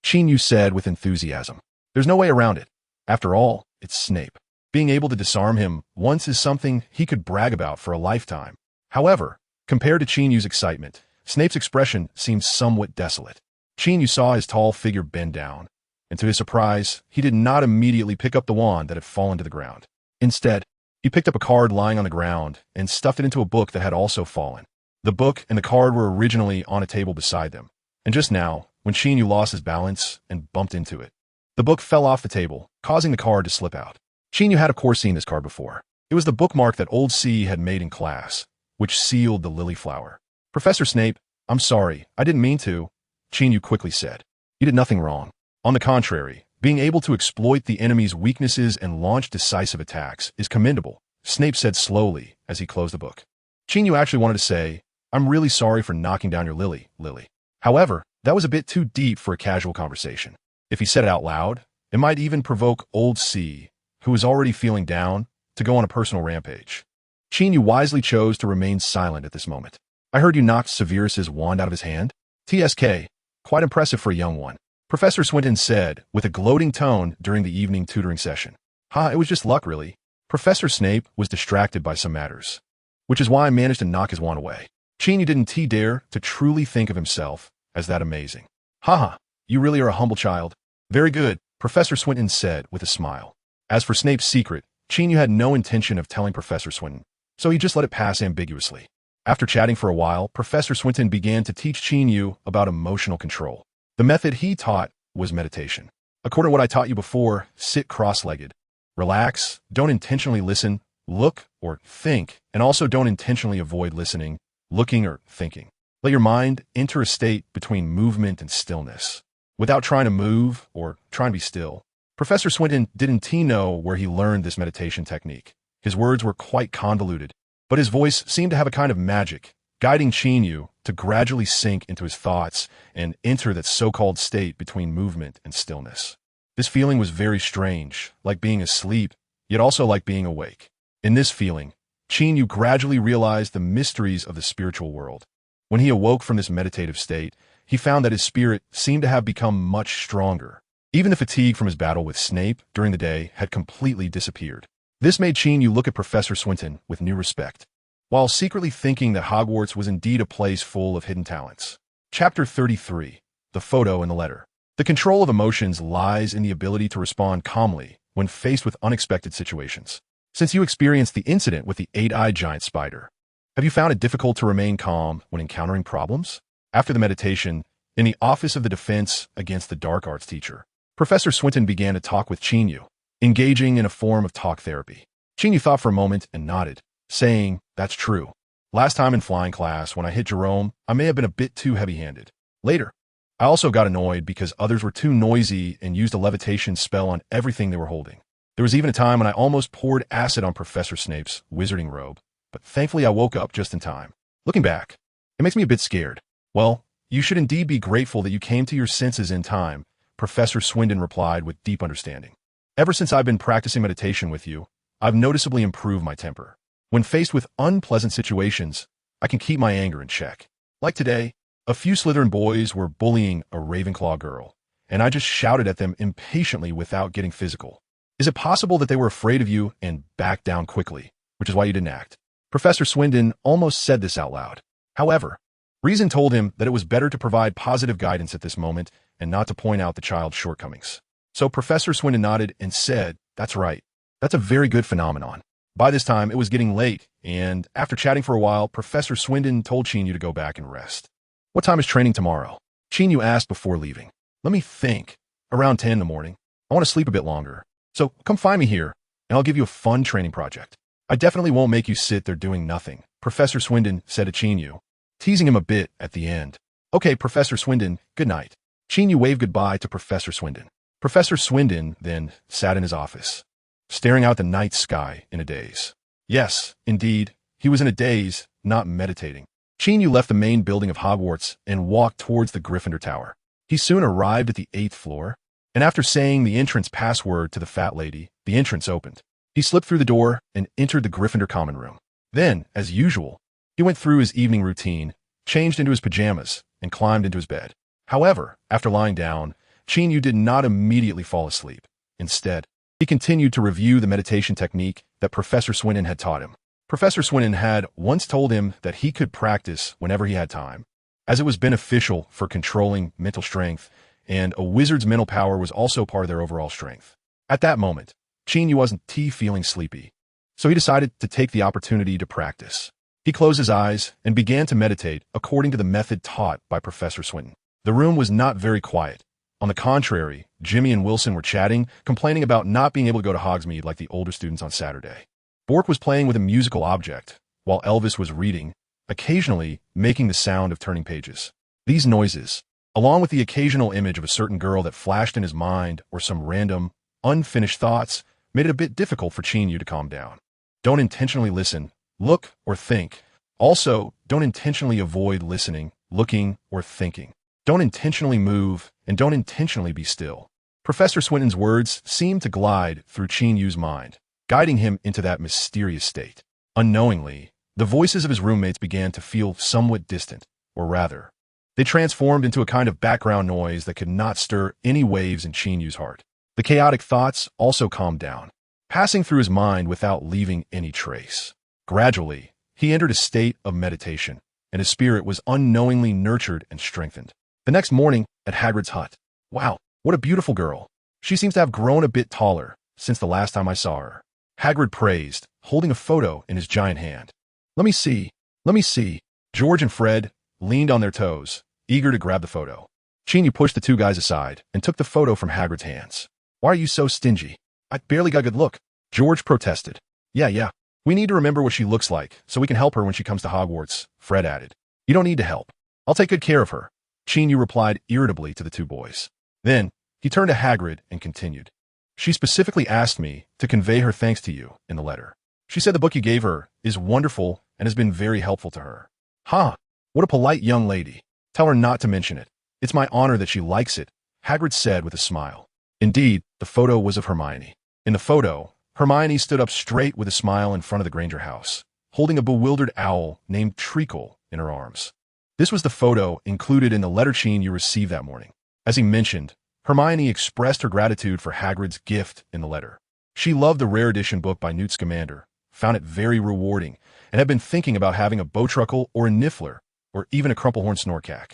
Qin Yu said with enthusiasm. There's no way around it. After all, it's Snape. Being able to disarm him once is something he could brag about for a lifetime. However, compared to Qin Yu's excitement, Snape's expression seemed somewhat desolate. Qin Yu saw his tall figure bend down, and to his surprise, he did not immediately pick up the wand that had fallen to the ground. Instead, he picked up a card lying on the ground and stuffed it into a book that had also fallen. The book and the card were originally on a table beside them, and just now, when Qin Yu lost his balance and bumped into it, the book fell off the table, causing the card to slip out. Qin Yu had of course seen this card before. It was the bookmark that Old C had made in class, which sealed the lily flower. "Professor Snape, I'm sorry, I didn't mean to," Qin Yu quickly said. "You did nothing wrong. On the contrary, being able to exploit the enemy's weaknesses and launch decisive attacks is commendable," Snape said slowly as he closed the book. Qin Yu actually wanted to say, "I'm really sorry for knocking down your lily." However, that was a bit too deep for a casual conversation. If he said it out loud, it might even provoke Old C, who was already feeling down, to go on a personal rampage. Qin Yu wisely chose to remain silent at this moment. "I heard you knocked Severus's wand out of his hand?" "TSK, quite impressive for a young one," Professor Swinton said with a gloating tone during the evening tutoring session. It was just luck, really." Professor Snape was distracted by some matters, which is why I managed to knock his wand away. Qin Yu didn't dare to truly think of himself as that amazing. Haha, you really are a humble child. Very good, Professor Swinton said with a smile. As for Snape's secret, Qin Yu had no intention of telling Professor Swinton, so he just let it pass ambiguously. After chatting for a while, Professor Swinton began to teach Qin Yu about emotional control. The method he taught was meditation. According to what I taught you before, sit cross-legged. Relax, don't intentionally listen, look, or think, and also don't intentionally avoid listening, looking, or thinking. Let your mind enter a state between movement and stillness, without trying to move or trying to be still. Professor Swinton didn't know where he learned this meditation technique. His words were quite convoluted, but his voice seemed to have a kind of magic, guiding Qin Yu to gradually sink into his thoughts and enter that so-called state between movement and stillness. This feeling was very strange, like being asleep, yet also like being awake. In this feeling, Qin Yu gradually realized the mysteries of the spiritual world. When he awoke from this meditative state, he found that his spirit seemed to have become much stronger. Even the fatigue from his battle with Snape during the day had completely disappeared. This made Qin Yu look at Professor Swinton with new respect, while secretly thinking that Hogwarts was indeed a place full of hidden talents. Chapter 33. The Photo and the Letter. The control of emotions lies in the ability to respond calmly when faced with unexpected situations. Since you experienced the incident with the 8-eyed giant spider, have you found it difficult to remain calm when encountering problems? After the meditation, in the Office of the Defense Against the Dark Arts teacher, Professor Swinton began to talk with Qin Yu, engaging in a form of talk therapy. Qin Yu thought for a moment and nodded, saying, "That's true. Last time in flying class, when I hit Jerome, I may have been a bit too heavy-handed. Later, I also got annoyed because others were too noisy and used a levitation spell on everything they were holding. There was even a time when I almost poured acid on Professor Snape's wizarding robe, but thankfully I woke up just in time. Looking back, it makes me a bit scared." "Well, you should indeed be grateful that you came to your senses in time," Professor Swinton replied with deep understanding. "Ever since I've been practicing meditation with you, I've noticeably improved my temper. When faced with unpleasant situations, I can keep my anger in check. Like today, a few Slytherin boys were bullying a Ravenclaw girl, and I just shouted at them impatiently without getting physical. Is it possible that they were afraid of you and backed down quickly, which is why you didn't act?" Professor Swinton almost said this out loud. However, reason told him that it was better to provide positive guidance at this moment and not to point out the child's shortcomings. So Professor Swinton nodded and said, "That's right. That's a very good phenomenon." By this time, it was getting late, and after chatting for a while, Professor Swinton told Qin Yu to go back and rest. "What time is training tomorrow?" Qin Yu asked before leaving. "Let me think. Around 10 in the morning. I want to sleep a bit longer. So come find me here, and I'll give you a fun training project. I definitely won't make you sit there doing nothing," Professor Swinton said to Qin Yu, teasing him a bit at the end. "Okay, Professor Swinton, good night." Qin Yu waved goodbye to Professor Swinton. Professor Swinton then sat in his office, staring out the night sky in a daze. Yes, indeed, he was in a daze, not meditating. Qin Yu left the main building of Hogwarts and walked towards the Gryffindor Tower. He soon arrived at the 8th floor, and after saying the entrance password to the fat lady, the entrance opened. He slipped through the door and entered the Gryffindor common room. Then, as usual, he went through his evening routine, changed into his pajamas, and climbed into his bed. However, after lying down, Qin Yu did not immediately fall asleep. Instead, he continued to review the meditation technique that Professor Swinton had taught him. Professor Swinton had once told him that he could practice whenever he had time, as it was beneficial for controlling mental strength, and a wizard's mental power was also part of their overall strength. At that moment, Qin Yu wasn't feeling sleepy, so he decided to take the opportunity to practice. He closed his eyes and began to meditate according to the method taught by Professor Swinton. The room was not very quiet. On the contrary, Jimmy and Wilson were chatting, complaining about not being able to go to Hogsmeade like the older students on Saturday. Bork was playing with a musical object, while Elvis was reading, occasionally making the sound of turning pages. These noises, along with the occasional image of a certain girl that flashed in his mind or some random, unfinished thoughts, made it a bit difficult for Qin Yu to calm down. Don't intentionally listen, look, or think. Also, don't intentionally avoid listening, looking, or thinking. Don't intentionally move, and don't intentionally be still. Professor Swinton's words seemed to glide through Qin Yu's mind, guiding him into that mysterious state. Unknowingly, the voices of his roommates began to feel somewhat distant, or rather, they transformed into a kind of background noise that could not stir any waves in Qin Yu's heart. The chaotic thoughts also calmed down, passing through his mind without leaving any trace. Gradually, he entered a state of meditation, and his spirit was unknowingly nurtured and strengthened. The next morning, at Hagrid's hut. Wow, what a beautiful girl. She seems to have grown a bit taller since the last time I saw her. Hagrid praised, holding a photo in his giant hand. Let me see. Let me see. George and Fred leaned on their toes, eager to grab the photo. Qin Yu pushed the two guys aside and took the photo from Hagrid's hands. Why are you so stingy? I barely got a good look. George protested. Yeah. We need to remember what she looks like so we can help her when she comes to Hogwarts, Fred added. You don't need to help. I'll take good care of her, Qin Yu replied irritably to the two boys. Then, he turned to Hagrid and continued. She specifically asked me to convey her thanks to you in the letter. She said the book you gave her is wonderful and has been very helpful to her. Ha! What a polite young lady. Tell her not to mention it. It's my honor that she likes it, Hagrid said with a smile. Indeed, the photo was of Hermione. In the photo, Hermione stood up straight with a smile in front of the Granger house, holding a bewildered owl named Treacle in her arms. This was the photo included in the letter Qin Yu received that morning. As he mentioned, Hermione expressed her gratitude for Hagrid's gift in the letter. She loved the rare edition book by Newt Scamander, found it very rewarding, and had been thinking about having a Bowtruckle or a Niffler, or even a Crumplehorn Snorkack.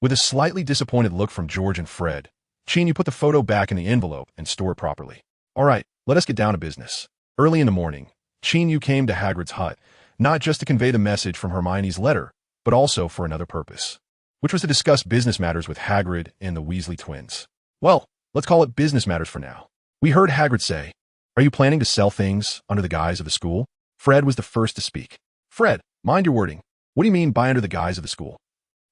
With a slightly disappointed look from George and Fred, Qin Yu put the photo back in the envelope and stored it properly. All right, let us get down to business. Early in the morning, Qin Yu came to Hagrid's hut, not just to convey the message from Hermione's letter, but also for another purpose, which was to discuss business matters with Hagrid and the Weasley twins. Well, let's call it business matters for now. We heard Hagrid say, "Are you planning to sell things under the guise of the school?" Fred was the first to speak. Fred, mind your wording. What do you mean by under the guise of the school?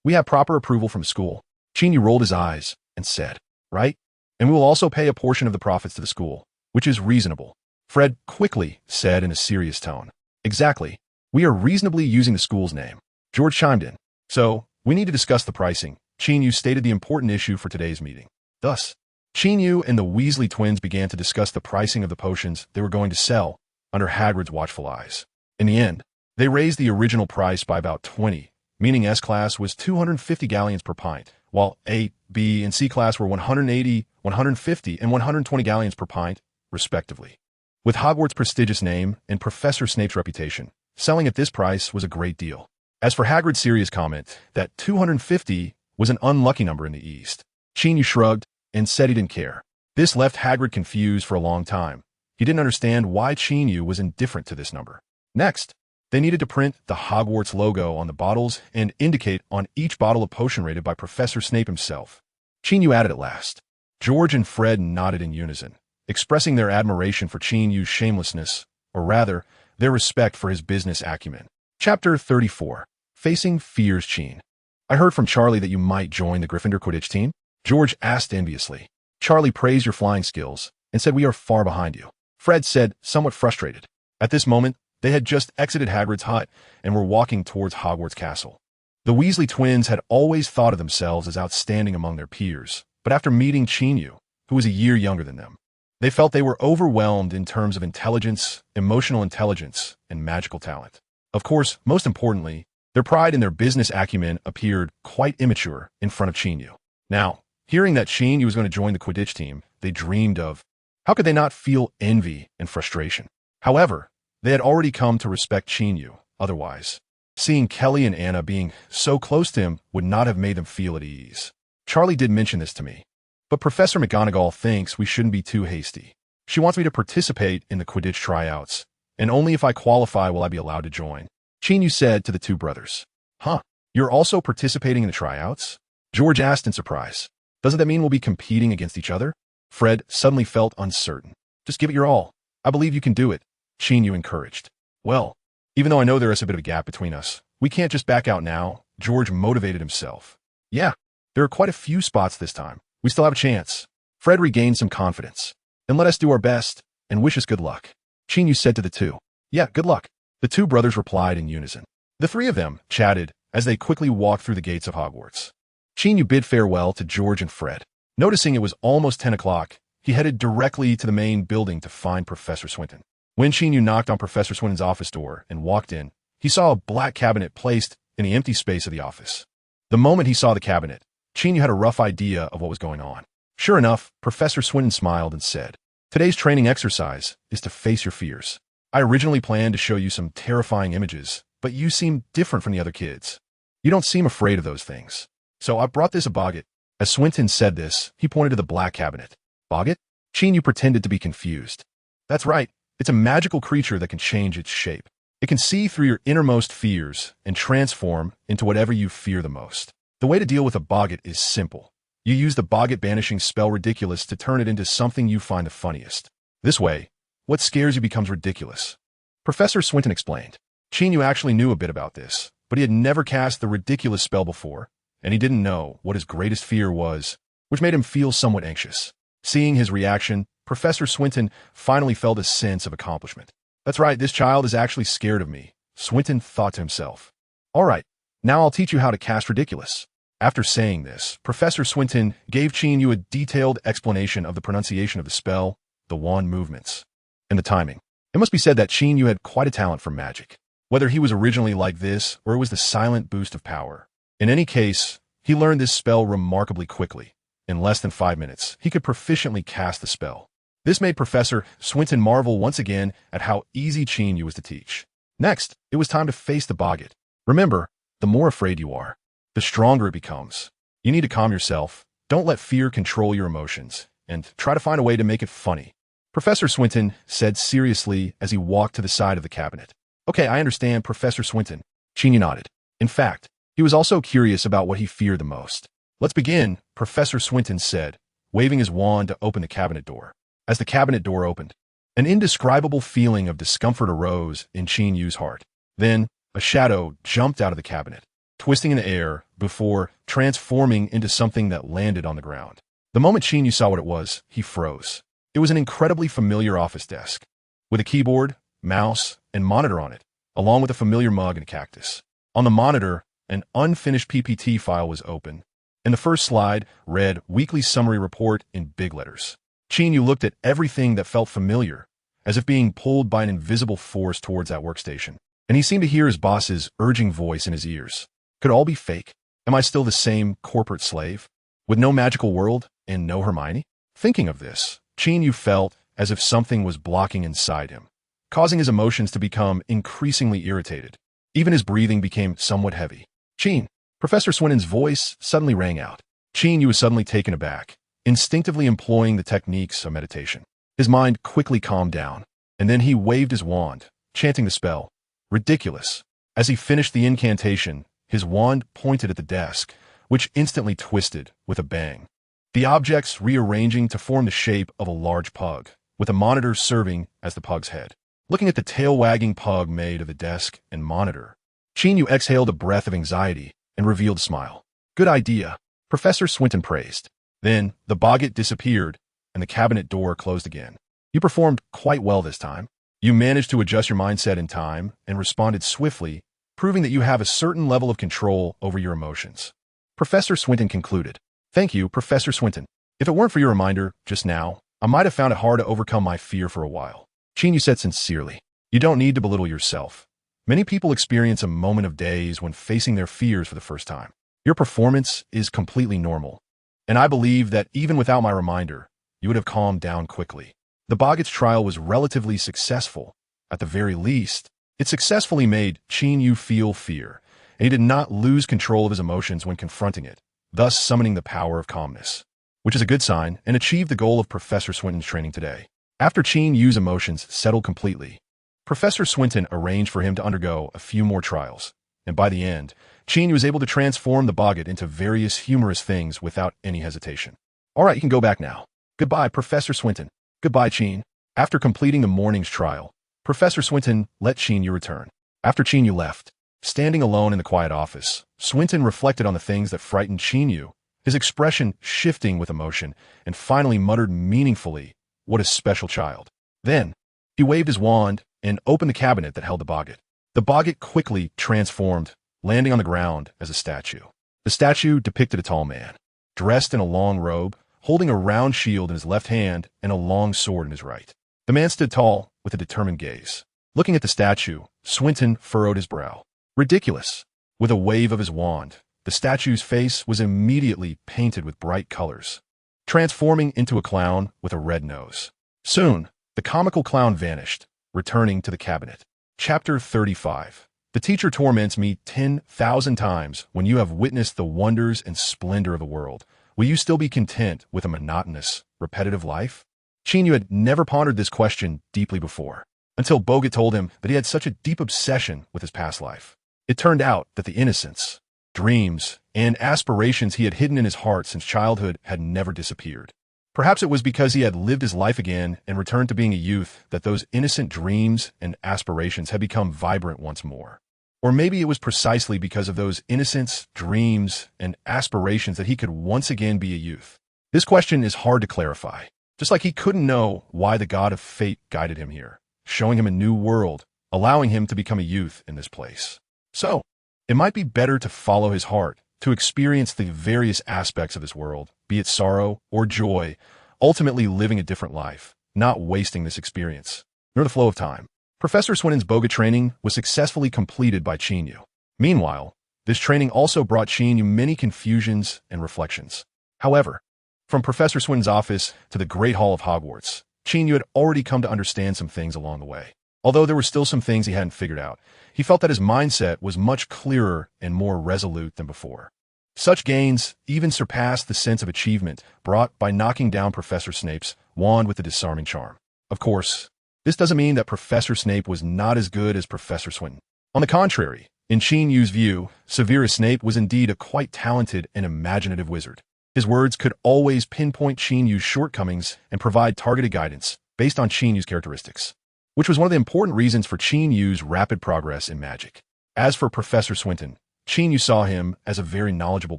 We have proper approval from school. Qin Yu rolled his eyes and said, right? And we will also pay a portion of the profits to the school, which is reasonable. Fred quickly said in a serious tone. Exactly. We are reasonably using the school's name. George chimed in. So, we need to discuss the pricing. Qin Yu stated the important issue for today's meeting. Thus, Qin Yu and the Weasley twins began to discuss the pricing of the potions they were going to sell under Hagrid's watchful eyes. In the end, they raised the original price by about 20, meaning S-Class was 250 galleons per pint, while A, B, and C-Class were 180, 150, and 120 galleons per pint, respectively. With Hogwarts' prestigious name and Professor Snape's reputation, selling at this price was a great deal. As for Hagrid's serious comment that 250 was an unlucky number in the East, Qin Yu shrugged and said he didn't care. This left Hagrid confused for a long time. He didn't understand why Qin Yu was indifferent to this number. Next, they needed to print the Hogwarts logo on the bottles and indicate on each bottle a potion rated by Professor Snape himself. Qin Yu added at last. George and Fred nodded in unison, expressing their admiration for Qin Yu's shamelessness, or rather, their respect for his business acumen. Chapter 34. Facing Fears Qin. I heard from Charlie that you might join the Gryffindor Quidditch team? George asked enviously. Charlie praised your flying skills and said we are far behind you. Fred said, somewhat frustrated. At this moment, they had just exited Hagrid's hut and were walking towards Hogwarts Castle. The Weasley twins had always thought of themselves as outstanding among their peers, but after meeting Qin Yu, who was a year younger than them, they felt they were overwhelmed in terms of intelligence, emotional intelligence, and magical talent. Of course, most importantly, their pride in their business acumen appeared quite immature in front of Qin Yu. Now, hearing that Qin Yu was going to join the Quidditch team, they dreamed of. How could they not feel envy and frustration? However, they had already come to respect Qin Yu, otherwise. Seeing Kelly and Anna being so close to him would not have made them feel at ease. Charlie did mention this to me. But Professor McGonagall thinks we shouldn't be too hasty. She wants me to participate in the Quidditch tryouts, and only if I qualify will I be allowed to join. Qin Yu said to the two brothers. Huh, you're also participating in the tryouts? George asked in surprise. Doesn't that mean we'll be competing against each other? Fred suddenly felt uncertain. Just give it your all. I believe you can do it, Qin Yu encouraged. Well, even though I know there is a bit of a gap between us, we can't just back out now. George motivated himself. Yeah, there are quite a few spots this time. We still have a chance. Fred regained some confidence. Then let us do our best and wish us good luck. Qin Yu said to the two. Yeah, good luck. The two brothers replied in unison. The three of them chatted as they quickly walked through the gates of Hogwarts. Qin Yu bid farewell to George and Fred. Noticing it was almost 10 o'clock, he headed directly to the main building to find Professor Swinton. When Qin Yu knocked on Professor Swinton's office door and walked in, he saw a black cabinet placed in the empty space of the office. The moment he saw the cabinet, Qin Yu had a rough idea of what was going on. Sure enough, Professor Swinton smiled and said, Today's training exercise is to face your fears. I originally planned to show you some terrifying images, but you seem different from the other kids. You don't seem afraid of those things. So I brought this a boggart. As Swinton said this, he pointed to the black cabinet. Boggart? Qin Yu pretended to be confused. That's right. It's a magical creature that can change its shape. It can see through your innermost fears and transform into whatever you fear the most. The way to deal with a boggart is simple. You use the boggart banishing spell ridiculous to turn it into something you find the funniest. This way, what scares you becomes ridiculous. Professor Swinton explained. Qin Yu actually knew a bit about this, but he had never cast the ridiculous spell before, and he didn't know what his greatest fear was, which made him feel somewhat anxious. Seeing his reaction, Professor Swinton finally felt a sense of accomplishment. That's right, this child is actually scared of me, Swinton thought to himself. All right, now I'll teach you how to cast ridiculous. After saying this, Professor Swinton gave Qin Yu a detailed explanation of the pronunciation of the spell, the wand movements, and the timing. It must be said that Qin Yu had quite a talent for magic. Whether he was originally like this or it was the silent boost of power. In any case, he learned this spell remarkably quickly. In less than 5 minutes, he could proficiently cast the spell. This made Professor Swinton marvel once again at how easy Qin Yu was to teach. Next, it was time to face the boggart. Remember, the more afraid you are, the stronger it becomes. You need to calm yourself, don't let fear control your emotions, and try to find a way to make it funny. Professor Swinton said seriously as he walked to the side of the cabinet. Okay, I understand, Professor Swinton. Qin Yu nodded. In fact, he was also curious about what he feared the most. Let's begin, Professor Swinton said, waving his wand to open the cabinet door. As the cabinet door opened, an indescribable feeling of discomfort arose in Qin Yu's heart. Then, a shadow jumped out of the cabinet, twisting in the air before transforming into something that landed on the ground. The moment Qin Yu saw what it was, he froze. It was an incredibly familiar office desk, with a keyboard, mouse, and monitor on it, along with a familiar mug and a cactus. On the monitor, an unfinished PPT file was open, and the first slide read Weekly Summary Report in big letters. Qin Yu looked at everything that felt familiar, as if being pulled by an invisible force towards that workstation, and he seemed to hear his boss's urging voice in his ears. Could it all be fake? Am I still the same corporate slave, with no magical world and no Hermione? Thinking of this, Qin Yu felt as if something was blocking inside him, causing his emotions to become increasingly irritated. Even his breathing became somewhat heavy. Qin, Professor Swinton's voice suddenly rang out. Qin Yu was suddenly taken aback, instinctively employing the techniques of meditation. His mind quickly calmed down, and then he waved his wand, chanting the spell, ridiculous. As he finished the incantation, his wand pointed at the desk, which instantly twisted with a bang. The objects rearranging to form the shape of a large pug, with a monitor serving as the pug's head. Looking at the tail-wagging pug made of the desk and monitor, Qin Yu exhaled a breath of anxiety and revealed a smile. Good idea, Professor Swinton praised. Then, the boggart disappeared, and the cabinet door closed again. You performed quite well this time. You managed to adjust your mindset in time and responded swiftly, proving that you have a certain level of control over your emotions. Professor Swinton concluded. Thank you, Professor Swinton. If it weren't for your reminder just now, I might have found it hard to overcome my fear for a while. Qin Yu said sincerely. You don't need to belittle yourself. Many people experience a moment of daze when facing their fears for the first time. Your performance is completely normal, and I believe that even without my reminder, you would have calmed down quickly. The boggart's trial was relatively successful. At the very least, it successfully made Qin Yu feel fear, and he did not lose control of his emotions when confronting it, thus summoning the power of calmness, which is a good sign and achieved the goal of Professor Swinton's training today. After Qin Yu's emotions settled completely, Professor Swinton arranged for him to undergo a few more trials, and by the end, Qin Yu was able to transform the boggart into various humorous things without any hesitation. All right, you can go back now. Goodbye, Professor Swinton. Goodbye, Qin. After completing the morning's trial, Professor Swinton let Qin Yu return. After Qin Yu left, standing alone in the quiet office, Swinton reflected on the things that frightened Qin Yu, his expression shifting with emotion, and finally muttered meaningfully, "What a special child." Then, he waved his wand and opened the cabinet that held the boggart. The boggart quickly transformed, landing on the ground as a statue. The statue depicted a tall man, dressed in a long robe, holding a round shield in his left hand and a long sword in his right. The man stood tall, with a determined gaze. Looking at the statue, Swinton furrowed his brow. Ridiculous. With a wave of his wand, the statue's face was immediately painted with bright colors, transforming into a clown with a red nose. Soon, the comical clown vanished, returning to the cabinet. Chapter 35. The teacher torments me 10,000 times when you have witnessed the wonders and splendor of the world. Will you still be content with a monotonous, repetitive life? Qin Yu had never pondered this question deeply before, until Boga told him that he had such a deep obsession with his past life. It turned out that the innocence, dreams, and aspirations he had hidden in his heart since childhood had never disappeared. Perhaps it was because he had lived his life again and returned to being a youth that those innocent dreams and aspirations had become vibrant once more. Or maybe it was precisely because of those innocence, dreams, and aspirations that he could once again be a youth. This question is hard to clarify, just like he couldn't know why the god of fate guided him here, showing him a new world, allowing him to become a youth in this place. So, it might be better to follow his heart, to experience the various aspects of this world, be it sorrow or joy, ultimately living a different life, not wasting this experience, nor the flow of time. Professor Swinton's Boga training was successfully completed by Qin Yu. Meanwhile, this training also brought Qin Yu many confusions and reflections. However, from Professor Swinton's office to the Great Hall of Hogwarts, Qin Yu had already come to understand some things along the way. Although there were still some things he hadn't figured out, he felt that his mindset was much clearer and more resolute than before. Such gains even surpassed the sense of achievement brought by knocking down Professor Snape's wand with the disarming charm. Of course, this doesn't mean that Professor Snape was not as good as Professor Swinton. On the contrary, in Qin Yu's view, Severus Snape was indeed a quite talented and imaginative wizard. His words could always pinpoint Qin Yu's shortcomings and provide targeted guidance based on Qin Yu's characteristics, which was one of the important reasons for Qin Yu's rapid progress in magic. As for Professor Swinton, Qin Yu saw him as a very knowledgeable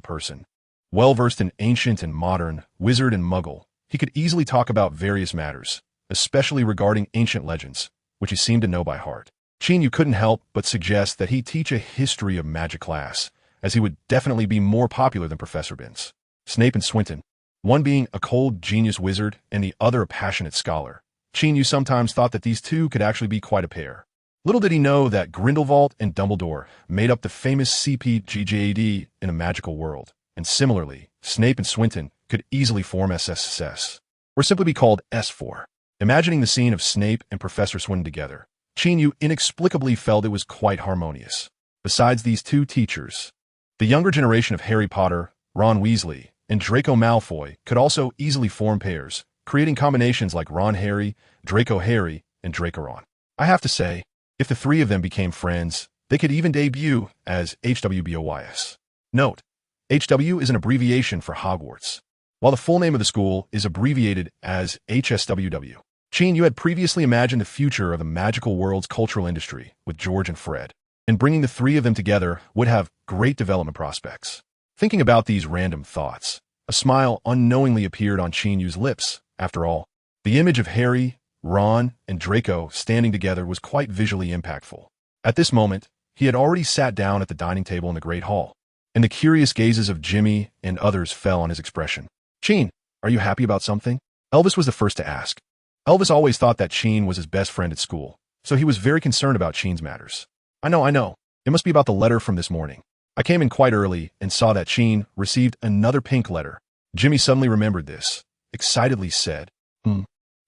person. Well-versed in ancient and modern, wizard and muggle, he could easily talk about various matters, especially regarding ancient legends, which he seemed to know by heart. Qin Yu couldn't help but suggest that he teach a history of magic class, as he would definitely be more popular than Professor Binns. Snape and Swinton, one being a cold genius wizard and the other a passionate scholar. Qin Yu sometimes thought that these two could actually be quite a pair. Little did he know that Grindelwald and Dumbledore made up the famous CPGJAD in a magical world, and similarly, Snape and Swinton could easily form SSS, or simply be called S4. Imagining the scene of Snape and Professor Swinton together, Qin Yu inexplicably felt it was quite harmonious. Besides these two teachers, the younger generation of Harry Potter, Ron Weasley, and Draco Malfoy could also easily form pairs, creating combinations like Ron Harry, Draco Harry, and Draco Ron. I have to say, if the three of them became friends, they could even debut as HWBOYS. Note, HW is an abbreviation for Hogwarts, while the full name of the school is abbreviated as HSWW. Qin Yu had previously imagined the future of the magical world's cultural industry with George and Fred, and bringing the three of them together would have great development prospects. Thinking about these random thoughts, a smile unknowingly appeared on Qin Yu's lips. After all, the image of Harry, Ron, and Draco standing together was quite visually impactful. At this moment, he had already sat down at the dining table in the Great Hall, and the curious gazes of Jimmy and others fell on his expression. "Qin, are you happy about something?" Elvis was the first to ask. Elvis always thought that Qin was his best friend at school, so he was very concerned about Qin's matters. I know. It must be about the letter from this morning. I came in quite early and saw that Qin received another pink letter." Jimmy suddenly remembered this, excitedly said,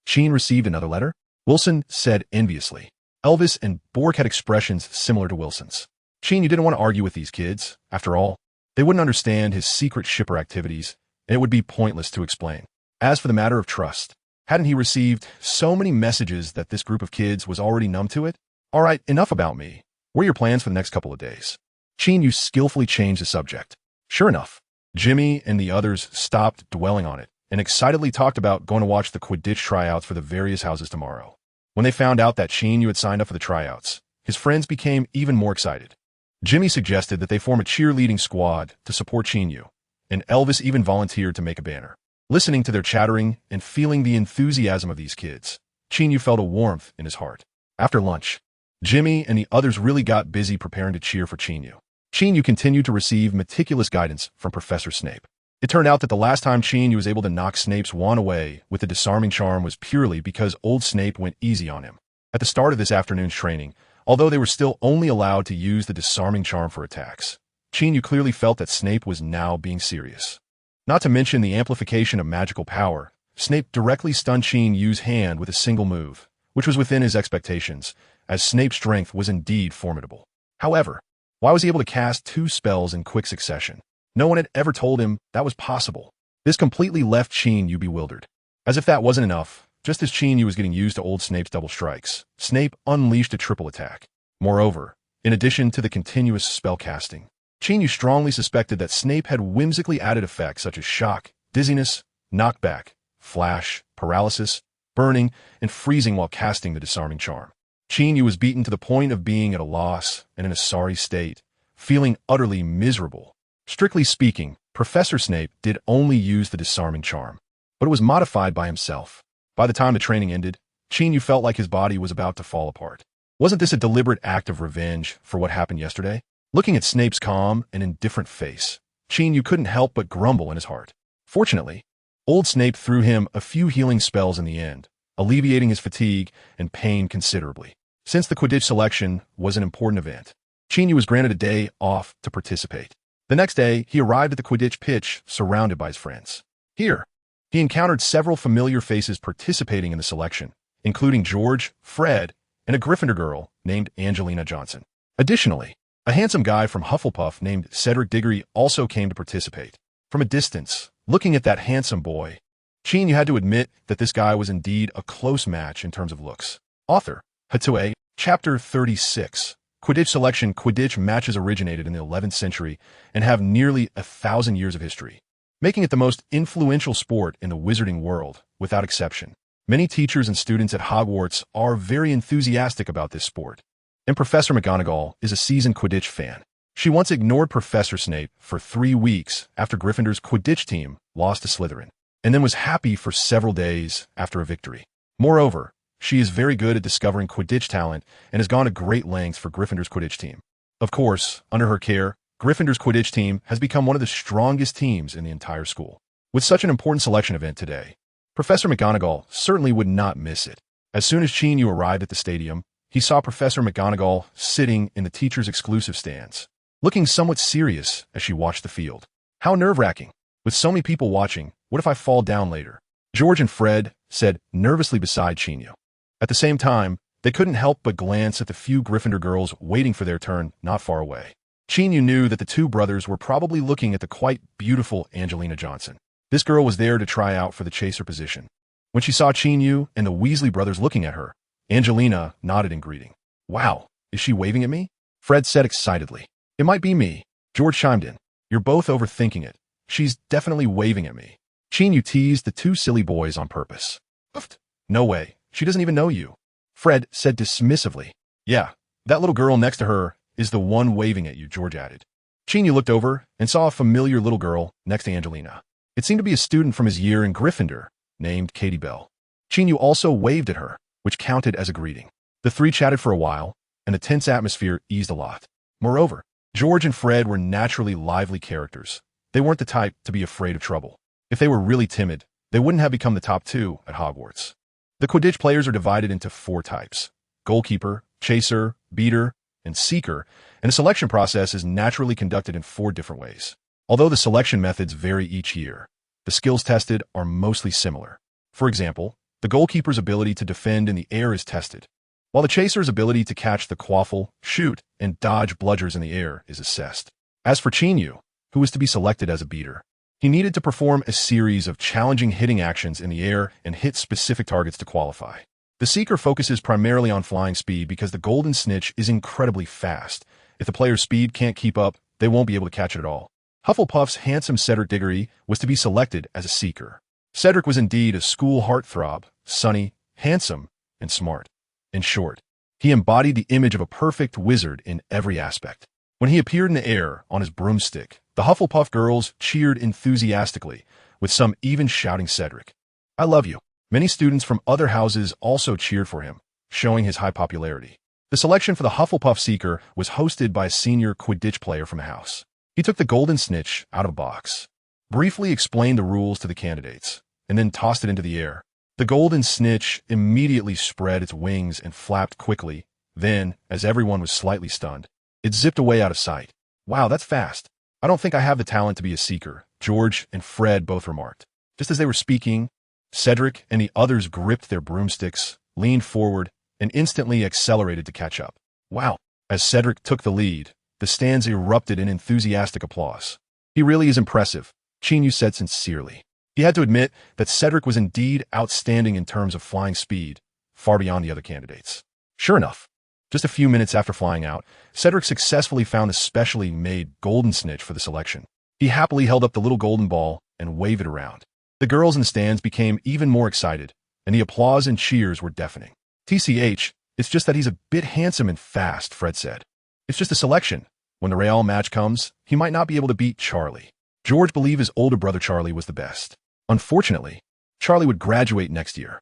Qin received another letter? Wilson said enviously. Elvis and Bork had expressions similar to Wilson's. Qin, you didn't want to argue with these kids. After all, they wouldn't understand his secret shipper activities, and it would be pointless to explain. As for the matter of trust, hadn't he received so many messages that this group of kids was already numb to it? All right, enough about me. What are your plans for the next couple of days? Qin Yu skillfully changed the subject. Sure enough, Jimmy and the others stopped dwelling on it and excitedly talked about going to watch the Quidditch tryouts for the various houses tomorrow. When they found out that Qin Yu had signed up for the tryouts, his friends became even more excited. Jimmy suggested that they form a cheerleading squad to support Qin Yu, and Elvis even volunteered to make a banner. Listening to their chattering and feeling the enthusiasm of these kids, Qin Yu felt a warmth in his heart. After lunch, Jimmy and the others really got busy preparing to cheer for Qin Yu. Qin Yu continued to receive meticulous guidance from Professor Snape. It turned out that the last time Qin Yu was able to knock Snape's wand away with the disarming charm was purely because old Snape went easy on him. At the start of this afternoon's training, although they were still only allowed to use the disarming charm for attacks, Qin Yu clearly felt that Snape was now being serious. Not to mention the amplification of magical power, Snape directly stunned Qin Yu's hand with a single move, which was within his expectations, as Snape's strength was indeed formidable. However, why was he able to cast 2 spells in quick succession? No one had ever told him that was possible. This completely left Qin Yu bewildered. As if that wasn't enough, just as Qin Yu was getting used to old Snape's double strikes, Snape unleashed a triple attack. Moreover, in addition to the continuous spell casting, Qin Yu strongly suspected that Snape had whimsically added effects such as shock, dizziness, knockback, flash, paralysis, burning, and freezing while casting the disarming charm. Qin Yu was beaten to the point of being at a loss and in a sorry state, feeling utterly miserable. Strictly speaking, Professor Snape did only use the disarming charm, but it was modified by himself. By the time the training ended, Qin Yu felt like his body was about to fall apart. Wasn't this a deliberate act of revenge for what happened yesterday? Looking at Snape's calm and indifferent face, Qin Yu couldn't help but grumble in his heart. Fortunately, old Snape threw him a few healing spells in the end, alleviating his fatigue and pain considerably. Since the Quidditch selection was an important event, Qin Yu was granted a day off to participate. The next day, he arrived at the Quidditch pitch surrounded by his friends. Here, he encountered several familiar faces participating in the selection, including George, Fred, and a Gryffindor girl named Angelina Johnson. Additionally, a handsome guy from Hufflepuff named Cedric Diggory also came to participate. From a distance, looking at that handsome boy, Qin Yu had to admit that this guy was indeed a close match in terms of looks. Author, Hatue, Chapter 36. Quidditch selection. Quidditch matches originated in the 11th century and have nearly 1,000 years of history, making it the most influential sport in the wizarding world, without exception. Many teachers and students at Hogwarts are very enthusiastic about this sport, and Professor McGonagall is a seasoned Quidditch fan. She once ignored Professor Snape for 3 weeks after Gryffindor's Quidditch team lost to Slytherin, and then was happy for several days after a victory. Moreover, she is very good at discovering Quidditch talent and has gone to great lengths for Gryffindor's Quidditch team. Of course, under her care, Gryffindor's Quidditch team has become one of the strongest teams in the entire school. With such an important selection event today, Professor McGonagall certainly would not miss it. As soon as Qin Yu arrived at the stadium, he saw Professor McGonagall sitting in the teacher's exclusive stands, looking somewhat serious as she watched the field. How nerve-wracking. With so many people watching, what if I fall down later? George and Fred said nervously beside Qin Yu. At the same time, they couldn't help but glance at the few Gryffindor girls waiting for their turn not far away. Qin Yu knew that the two brothers were probably looking at the quite beautiful Angelina Johnson. This girl was there to try out for the chaser position. When she saw Qin Yu and the Weasley brothers looking at her, Angelina nodded in greeting. Wow, is she waving at me? Fred said excitedly. It might be me. George chimed in. You're both overthinking it. She's definitely waving at me. Qin Yu teased the two silly boys on purpose. Oofed. No way. She doesn't even know you. Fred said dismissively. Yeah, that little girl next to her is the one waving at you, George added. Qin Yu looked over and saw a familiar little girl next to Angelina. It seemed to be a student from his year in Gryffindor named Katie Bell. Qin Yu also waved at her, which counted as a greeting. The three chatted for a while, and the tense atmosphere eased a lot. Moreover, George and Fred were naturally lively characters. They weren't the type to be afraid of trouble. If they were really timid, they wouldn't have become the top 2 at Hogwarts. The Quidditch players are divided into 4 types: goalkeeper, chaser, beater, and seeker, and the selection process is naturally conducted in 4 different ways. Although the selection methods vary each year, the skills tested are mostly similar. For example, the goalkeeper's ability to defend in the air is tested, while the chaser's ability to catch the quaffle, shoot, and dodge bludgers in the air is assessed. As for Qin Yu, who was to be selected as a beater, he needed to perform a series of challenging hitting actions in the air and hit specific targets to qualify. The seeker focuses primarily on flying speed because the golden snitch is incredibly fast. If the player's speed can't keep up, they won't be able to catch it at all. Hufflepuff's handsome Cedric Diggory was to be selected as a seeker. Cedric was indeed a school heartthrob, sunny, handsome, and smart. In short, he embodied the image of a perfect wizard in every aspect. When he appeared in the air on his broomstick, the Hufflepuff girls cheered enthusiastically, with some even shouting Cedric, "I love you." Many students from other houses also cheered for him, showing his high popularity. The selection for the Hufflepuff Seeker was hosted by a senior Quidditch player from the house. He took the golden snitch out of a box, briefly explained the rules to the candidates, and then tossed it into the air. The golden snitch immediately spread its wings and flapped quickly. Then, as everyone was slightly stunned, it zipped away out of sight. Wow, that's fast. I don't think I have the talent to be a seeker, George and Fred both remarked. Just as they were speaking, Cedric and the others gripped their broomsticks, leaned forward, and instantly accelerated to catch up. Wow, As Cedric took the lead, the stands erupted in enthusiastic applause. He really is impressive, Qin Yu said sincerely. He had to admit that Cedric was indeed outstanding in terms of flying speed, far beyond the other candidates. Sure enough, just a few minutes after flying out, Cedric successfully found a specially made golden snitch for the selection. He happily held up the little golden ball and waved it around. The girls in the stands became even more excited, and the applause and cheers were deafening. TCH, it's just that he's a bit handsome and fast, Fred said. It's just a selection. When the Real match comes, he might not be able to beat Charlie. George believed his older brother Charlie was the best. Unfortunately, Charlie would graduate next year.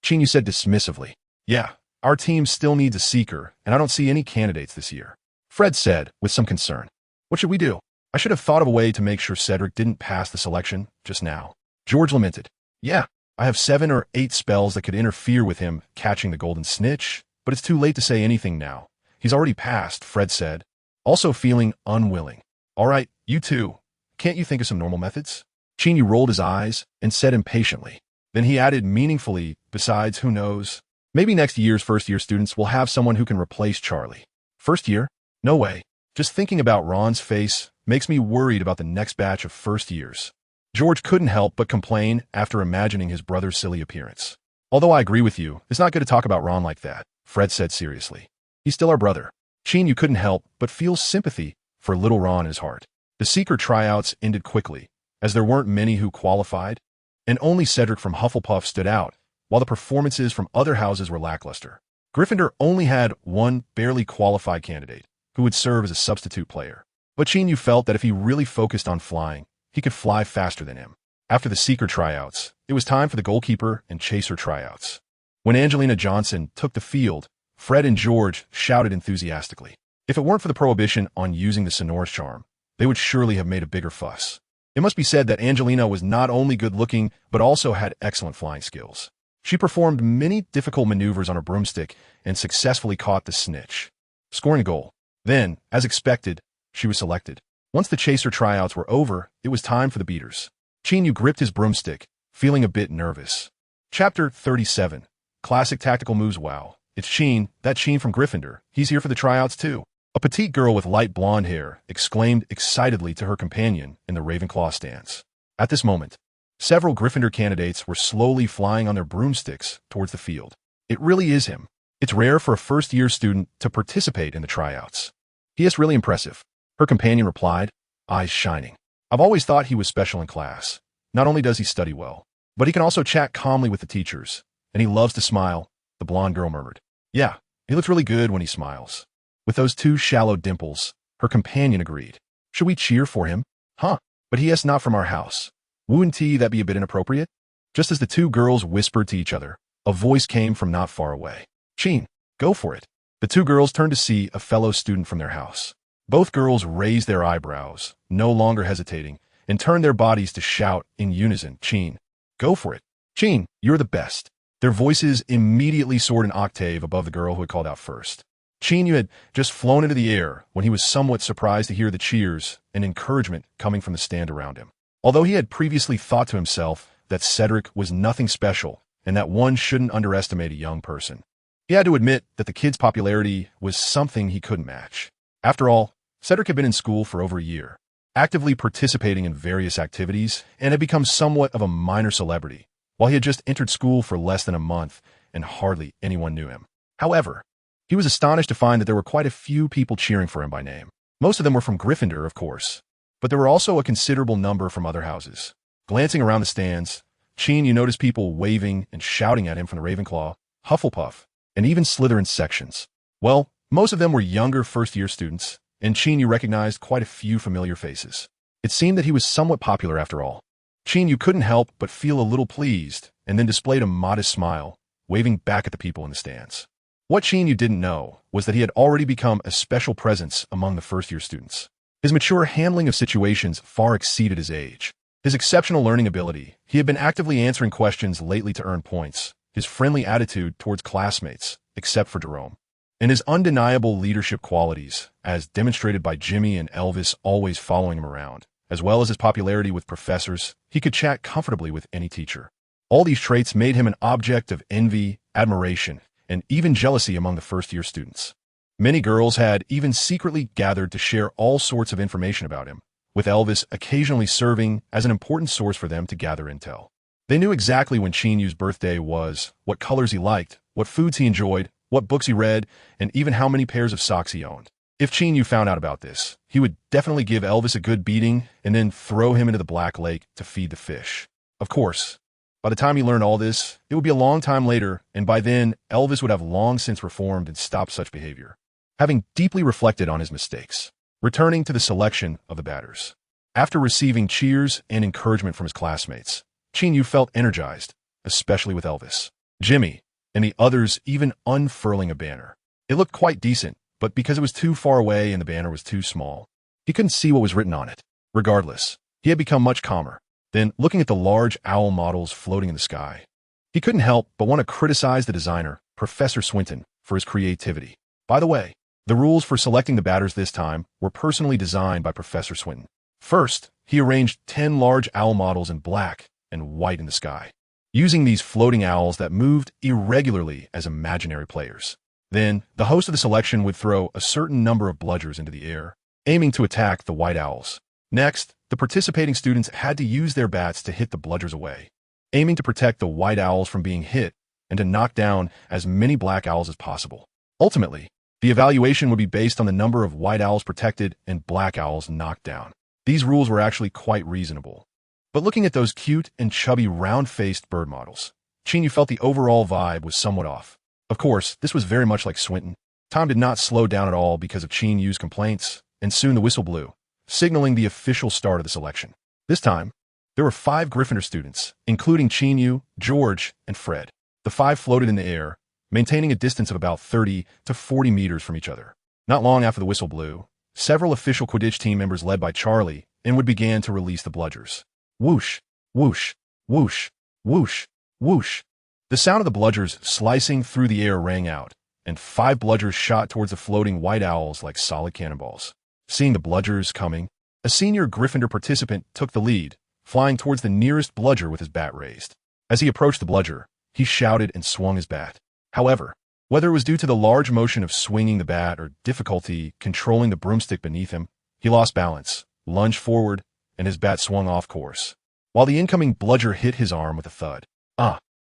Qin Yu said dismissively. Yeah, our team still needs a seeker, and I don't see any candidates this year. Fred said, with some concern. What should we do? I should have thought of a way to make sure Cedric didn't pass the selection just now. George lamented. Yeah, I have 7 or 8 spells that could interfere with him catching the golden snitch, but it's too late to say anything now. He's already passed, Fred said, also feeling unwilling. All right, you two. Can't you think of some normal methods? Qin Yu rolled his eyes and said impatiently. Then he added meaningfully, besides, who knows? Maybe next year's first-year students will have someone who can replace Charlie. First year? No way. Just thinking about Ron's face makes me worried about the next batch of first years. George couldn't help but complain after imagining his brother's silly appearance. Although I agree with you, it's not good to talk about Ron like that, Fred said seriously. He's still our brother. Qin Yu couldn't help but feel sympathy for little Ron in his heart. The Seeker tryouts ended quickly, as there weren't many who qualified, and only Cedric from Hufflepuff stood out, while the performances from other houses were lackluster. Gryffindor only had one barely qualified candidate, who would serve as a substitute player. But Qin Yu felt that if he really focused on flying, he could fly faster than him. After the Seeker tryouts, it was time for the goalkeeper and chaser tryouts. When Angelina Johnson took the field, Fred and George shouted enthusiastically. If it weren't for the prohibition on using the sonorous charm, they would surely have made a bigger fuss. It must be said that Angelina was not only good-looking, but also had excellent flying skills. She performed many difficult maneuvers on her broomstick and successfully caught the snitch, scoring a goal. Then, as expected, she was selected. Once the chaser tryouts were over, it was time for the beaters. Qin Yu gripped his broomstick, feeling a bit nervous. Chapter 37. Classic tactical moves. Wow, it's Qin, that Qin from Gryffindor. He's here for the tryouts too. A petite girl with light blonde hair exclaimed excitedly to her companion in the Ravenclaw stands. At this moment, several Gryffindor candidates were slowly flying on their broomsticks towards the field. It really is him. It's rare for a first-year student to participate in the tryouts. He is really impressive, her companion replied, eyes shining. I've always thought he was special in class. Not only does he study well, but he can also chat calmly with the teachers, and he loves to smile, the blonde girl murmured. Yeah, he looks really good when he smiles. With those 2 shallow dimples, her companion agreed. Should we cheer for him? Huh, but he is not from our house. Wouldn't that be a bit inappropriate? Just as the 2 girls whispered to each other, a voice came from not far away. Qin, go for it. The 2 girls turned to see a fellow student from their house. Both girls raised their eyebrows, no longer hesitating, and turned their bodies to shout in unison, Qin, go for it. Qin, you're the best. Their voices immediately soared an octave above the girl who had called out first. Qin Yu had just flown into the air when he was somewhat surprised to hear the cheers and encouragement coming from the stand around him. Although he had previously thought to himself that Cedric was nothing special and that one shouldn't underestimate a young person, he had to admit that the kid's popularity was something he couldn't match. After all, Cedric had been in school for over a year, actively participating in various activities, and had become somewhat of a minor celebrity, while he had just entered school for less than a month and hardly anyone knew him. However, he was astonished to find that there were quite a few people cheering for him by name. Most of them were from Gryffindor, of course, but there were also a considerable number from other houses. Glancing around the stands, Qin Yu noticed people waving and shouting at him from the Ravenclaw, Hufflepuff, and even Slytherin sections. Well, most of them were younger first-year students, and Qin Yu recognized quite a few familiar faces. It seemed that he was somewhat popular after all. Qin Yu couldn't help but feel a little pleased, and then displayed a modest smile, waving back at the people in the stands. What Qin Yu didn't know was that he had already become a special presence among the first-year students. His mature handling of situations far exceeded his age. His exceptional learning ability, he had been actively answering questions lately to earn points, his friendly attitude towards classmates, except for Jerome, and his undeniable leadership qualities, as demonstrated by Jimmy and Elvis always following him around, as well as his popularity with professors, he could chat comfortably with any teacher. All these traits made him an object of envy, admiration, and even jealousy among the first-year students. Many girls had even secretly gathered to share all sorts of information about him, with Elvis occasionally serving as an important source for them to gather intel. They knew exactly when Qin Yu's birthday was, what colors he liked, what foods he enjoyed, what books he read, and even how many pairs of socks he owned. If Qin Yu found out about this, he would definitely give Elvis a good beating and then throw him into the Black Lake to feed the fish. Of course, by the time he learned all this, it would be a long time later, and by then, Elvis would have long since reformed and stopped such behavior. Having deeply reflected on his mistakes, returning to the selection of the batters. After receiving cheers and encouragement from his classmates, Qin Yu felt energized, especially with Elvis, Jimmy, and the others even unfurling a banner. It looked quite decent, but because it was too far away and the banner was too small, he couldn't see what was written on it. Regardless, he had become much calmer. Then, looking at the large owl models floating in the sky, he couldn't help but want to criticize the designer, Professor Swinton, for his creativity. By the way, the rules for selecting the batters this time were personally designed by Professor Swinton. First, he arranged 10 large owl models in black and white in the sky, using these floating owls that moved irregularly as imaginary players. Then, the host of the selection would throw a certain number of bludgers into the air, aiming to attack the white owls. Next, the participating students had to use their bats to hit the bludgers away, aiming to protect the white owls from being hit and to knock down as many black owls as possible. Ultimately, the evaluation would be based on the number of white owls protected and black owls knocked down. These rules were actually quite reasonable. But looking at those cute and chubby round-faced bird models, Qin Yu felt the overall vibe was somewhat off. Of course, this was very much like Swinton. Time did not slow down at all because of Qin Yu's complaints, and soon the whistle blew, signaling the official start of the selection. This time, there were 5 Gryffindor students, including Qin Yu, George, and Fred. The 5 floated in the air, maintaining a distance of about 30 to 40 meters from each other. Not long after the whistle blew, several official Quidditch team members led by Charlie and would begin to release the bludgers. Whoosh, whoosh, whoosh, whoosh, whoosh. The sound of the bludgers slicing through the air rang out, and 5 bludgers shot towards the floating white owls like solid cannonballs. Seeing the bludgers coming, a senior Gryffindor participant took the lead, flying towards the nearest bludger with his bat raised. As he approached the bludger, he shouted and swung his bat. However, whether it was due to the large motion of swinging the bat or difficulty controlling the broomstick beneath him, he lost balance, lunged forward, and his bat swung off course, while the incoming bludger hit his arm with a thud.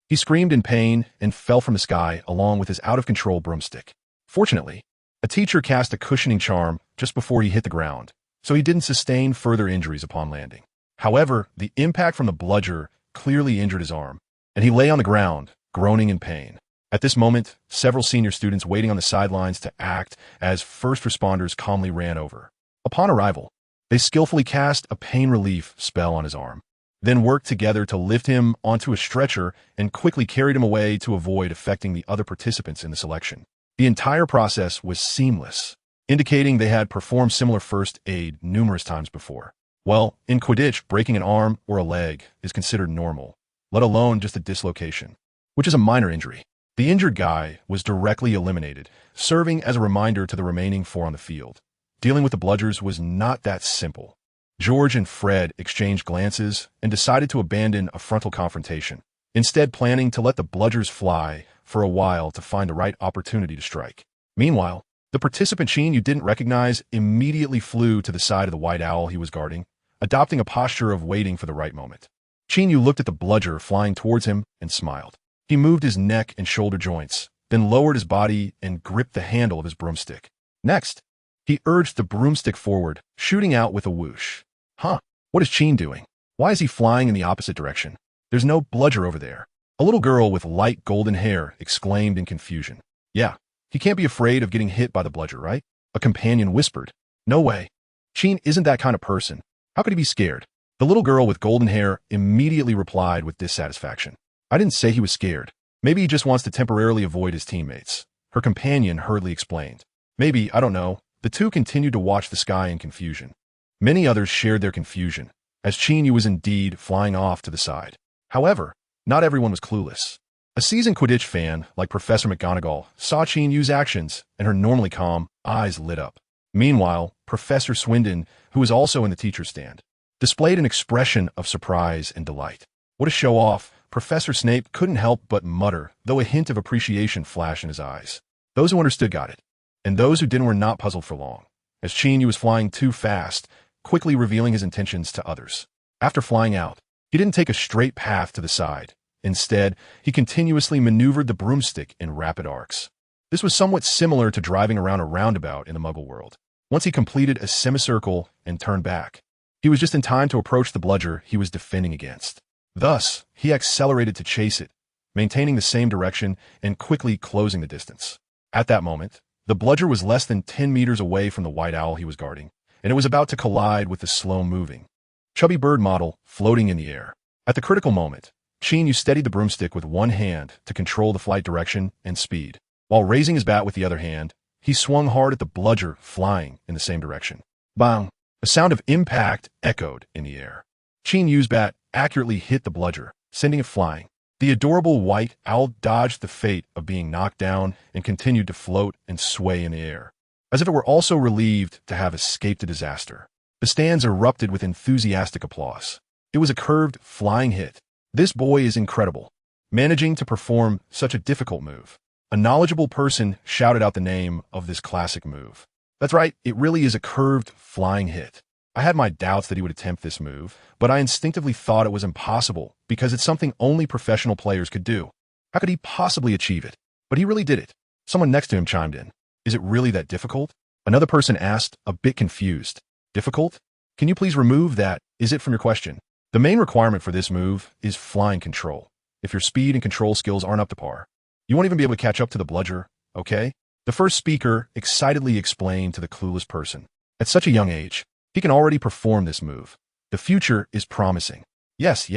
He screamed in pain and fell from the sky along with his out-of-control broomstick. Fortunately, a teacher cast a cushioning charm just before he hit the ground, so he didn't sustain further injuries upon landing. However, the impact from the bludger clearly injured his arm, and he lay on the ground, groaning in pain. At this moment, several senior students waiting on the sidelines to act as first responders calmly ran over. Upon arrival, they skillfully cast a pain relief spell on his arm, then worked together to lift him onto a stretcher and quickly carried him away to avoid affecting the other participants in the selection. The entire process was seamless, indicating they had performed similar first aid numerous times before. Well, in Quidditch, breaking an arm or a leg is considered normal, let alone just a dislocation, which is a minor injury. The injured guy was directly eliminated, serving as a reminder to the remaining 4 on the field. Dealing with the bludgers was not that simple. George and Fred exchanged glances and decided to abandon a frontal confrontation, instead planning to let the bludgers fly for a while to find the right opportunity to strike. Meanwhile, the participant Qin Yu didn't recognize immediately flew to the side of the white owl he was guarding, adopting a posture of waiting for the right moment. Qin Yu looked at the bludger flying towards him and smiled. He moved his neck and shoulder joints, then lowered his body and gripped the handle of his broomstick. Next, he urged the broomstick forward, shooting out with a whoosh. What is Qin doing? Why is he flying in the opposite direction? There's no bludger over there. A little girl with light golden hair exclaimed in confusion. Yeah, he can't be afraid of getting hit by the bludger, right? A companion whispered. No way. Qin isn't that kind of person. How could he be scared? The little girl with golden hair immediately replied with dissatisfaction. I didn't say he was scared. Maybe he just wants to temporarily avoid his teammates. Her companion hurriedly explained. Maybe, I don't know. The two continued to watch the sky in confusion. Many others shared their confusion, as Qin Yu was indeed flying off to the side. However, not everyone was clueless. A seasoned Quidditch fan, like Professor McGonagall, saw Qin Yu's actions, and her normally calm eyes lit up. Meanwhile, Professor Swinton, who was also in the teacher's stand, displayed an expression of surprise and delight. What a show-off! Professor Snape couldn't help but mutter, though a hint of appreciation flashed in his eyes. Those who understood got it. and those who didn't were not puzzled for long, as Qin Yu was flying too fast, quickly revealing his intentions to others. After flying out, he didn't take a straight path to the side. Instead, he continuously maneuvered the broomstick in rapid arcs. This was somewhat similar to driving around a roundabout in the Muggle world. Once he completed a semicircle and turned back, he was just in time to approach the bludger he was defending against. Thus, he accelerated to chase it, maintaining the same direction and quickly closing the distance. At that moment, the bludger was less than 10 meters away from the white owl he was guarding, and it was about to collide with the slow-moving, chubby bird model floating in the air. At the critical moment, Qin Yu steadied the broomstick with one hand to control the flight direction and speed. While raising his bat with the other hand, he swung hard at the bludger flying in the same direction. Bang! A sound of impact echoed in the air. Qin Yu's bat accurately hit the bludger, sending it flying. The adorable white owl dodged the fate of being knocked down and continued to float and sway in the air, as if it were also relieved to have escaped a disaster. The stands erupted with enthusiastic applause. It was a curved, flying hit. This boy is incredible, managing to perform such a difficult move. A knowledgeable person shouted out the name of this classic move. That's right, it really is a curved, flying hit. I had my doubts that he would attempt this move, but I instinctively thought it was impossible because it's something only professional players could do. How could he possibly achieve it? But he really did it. Someone next to him chimed in. Is it really that difficult? Another person asked, a bit confused. Difficult? Can you please remove that "is it" from your question? The main requirement for this move is flying control. If your speed and control skills aren't up to par, you won't even be able to catch up to the bludger, okay? The first speaker excitedly explained to the clueless person. At such a young age, he can already perform this move. The future is promising. Yes,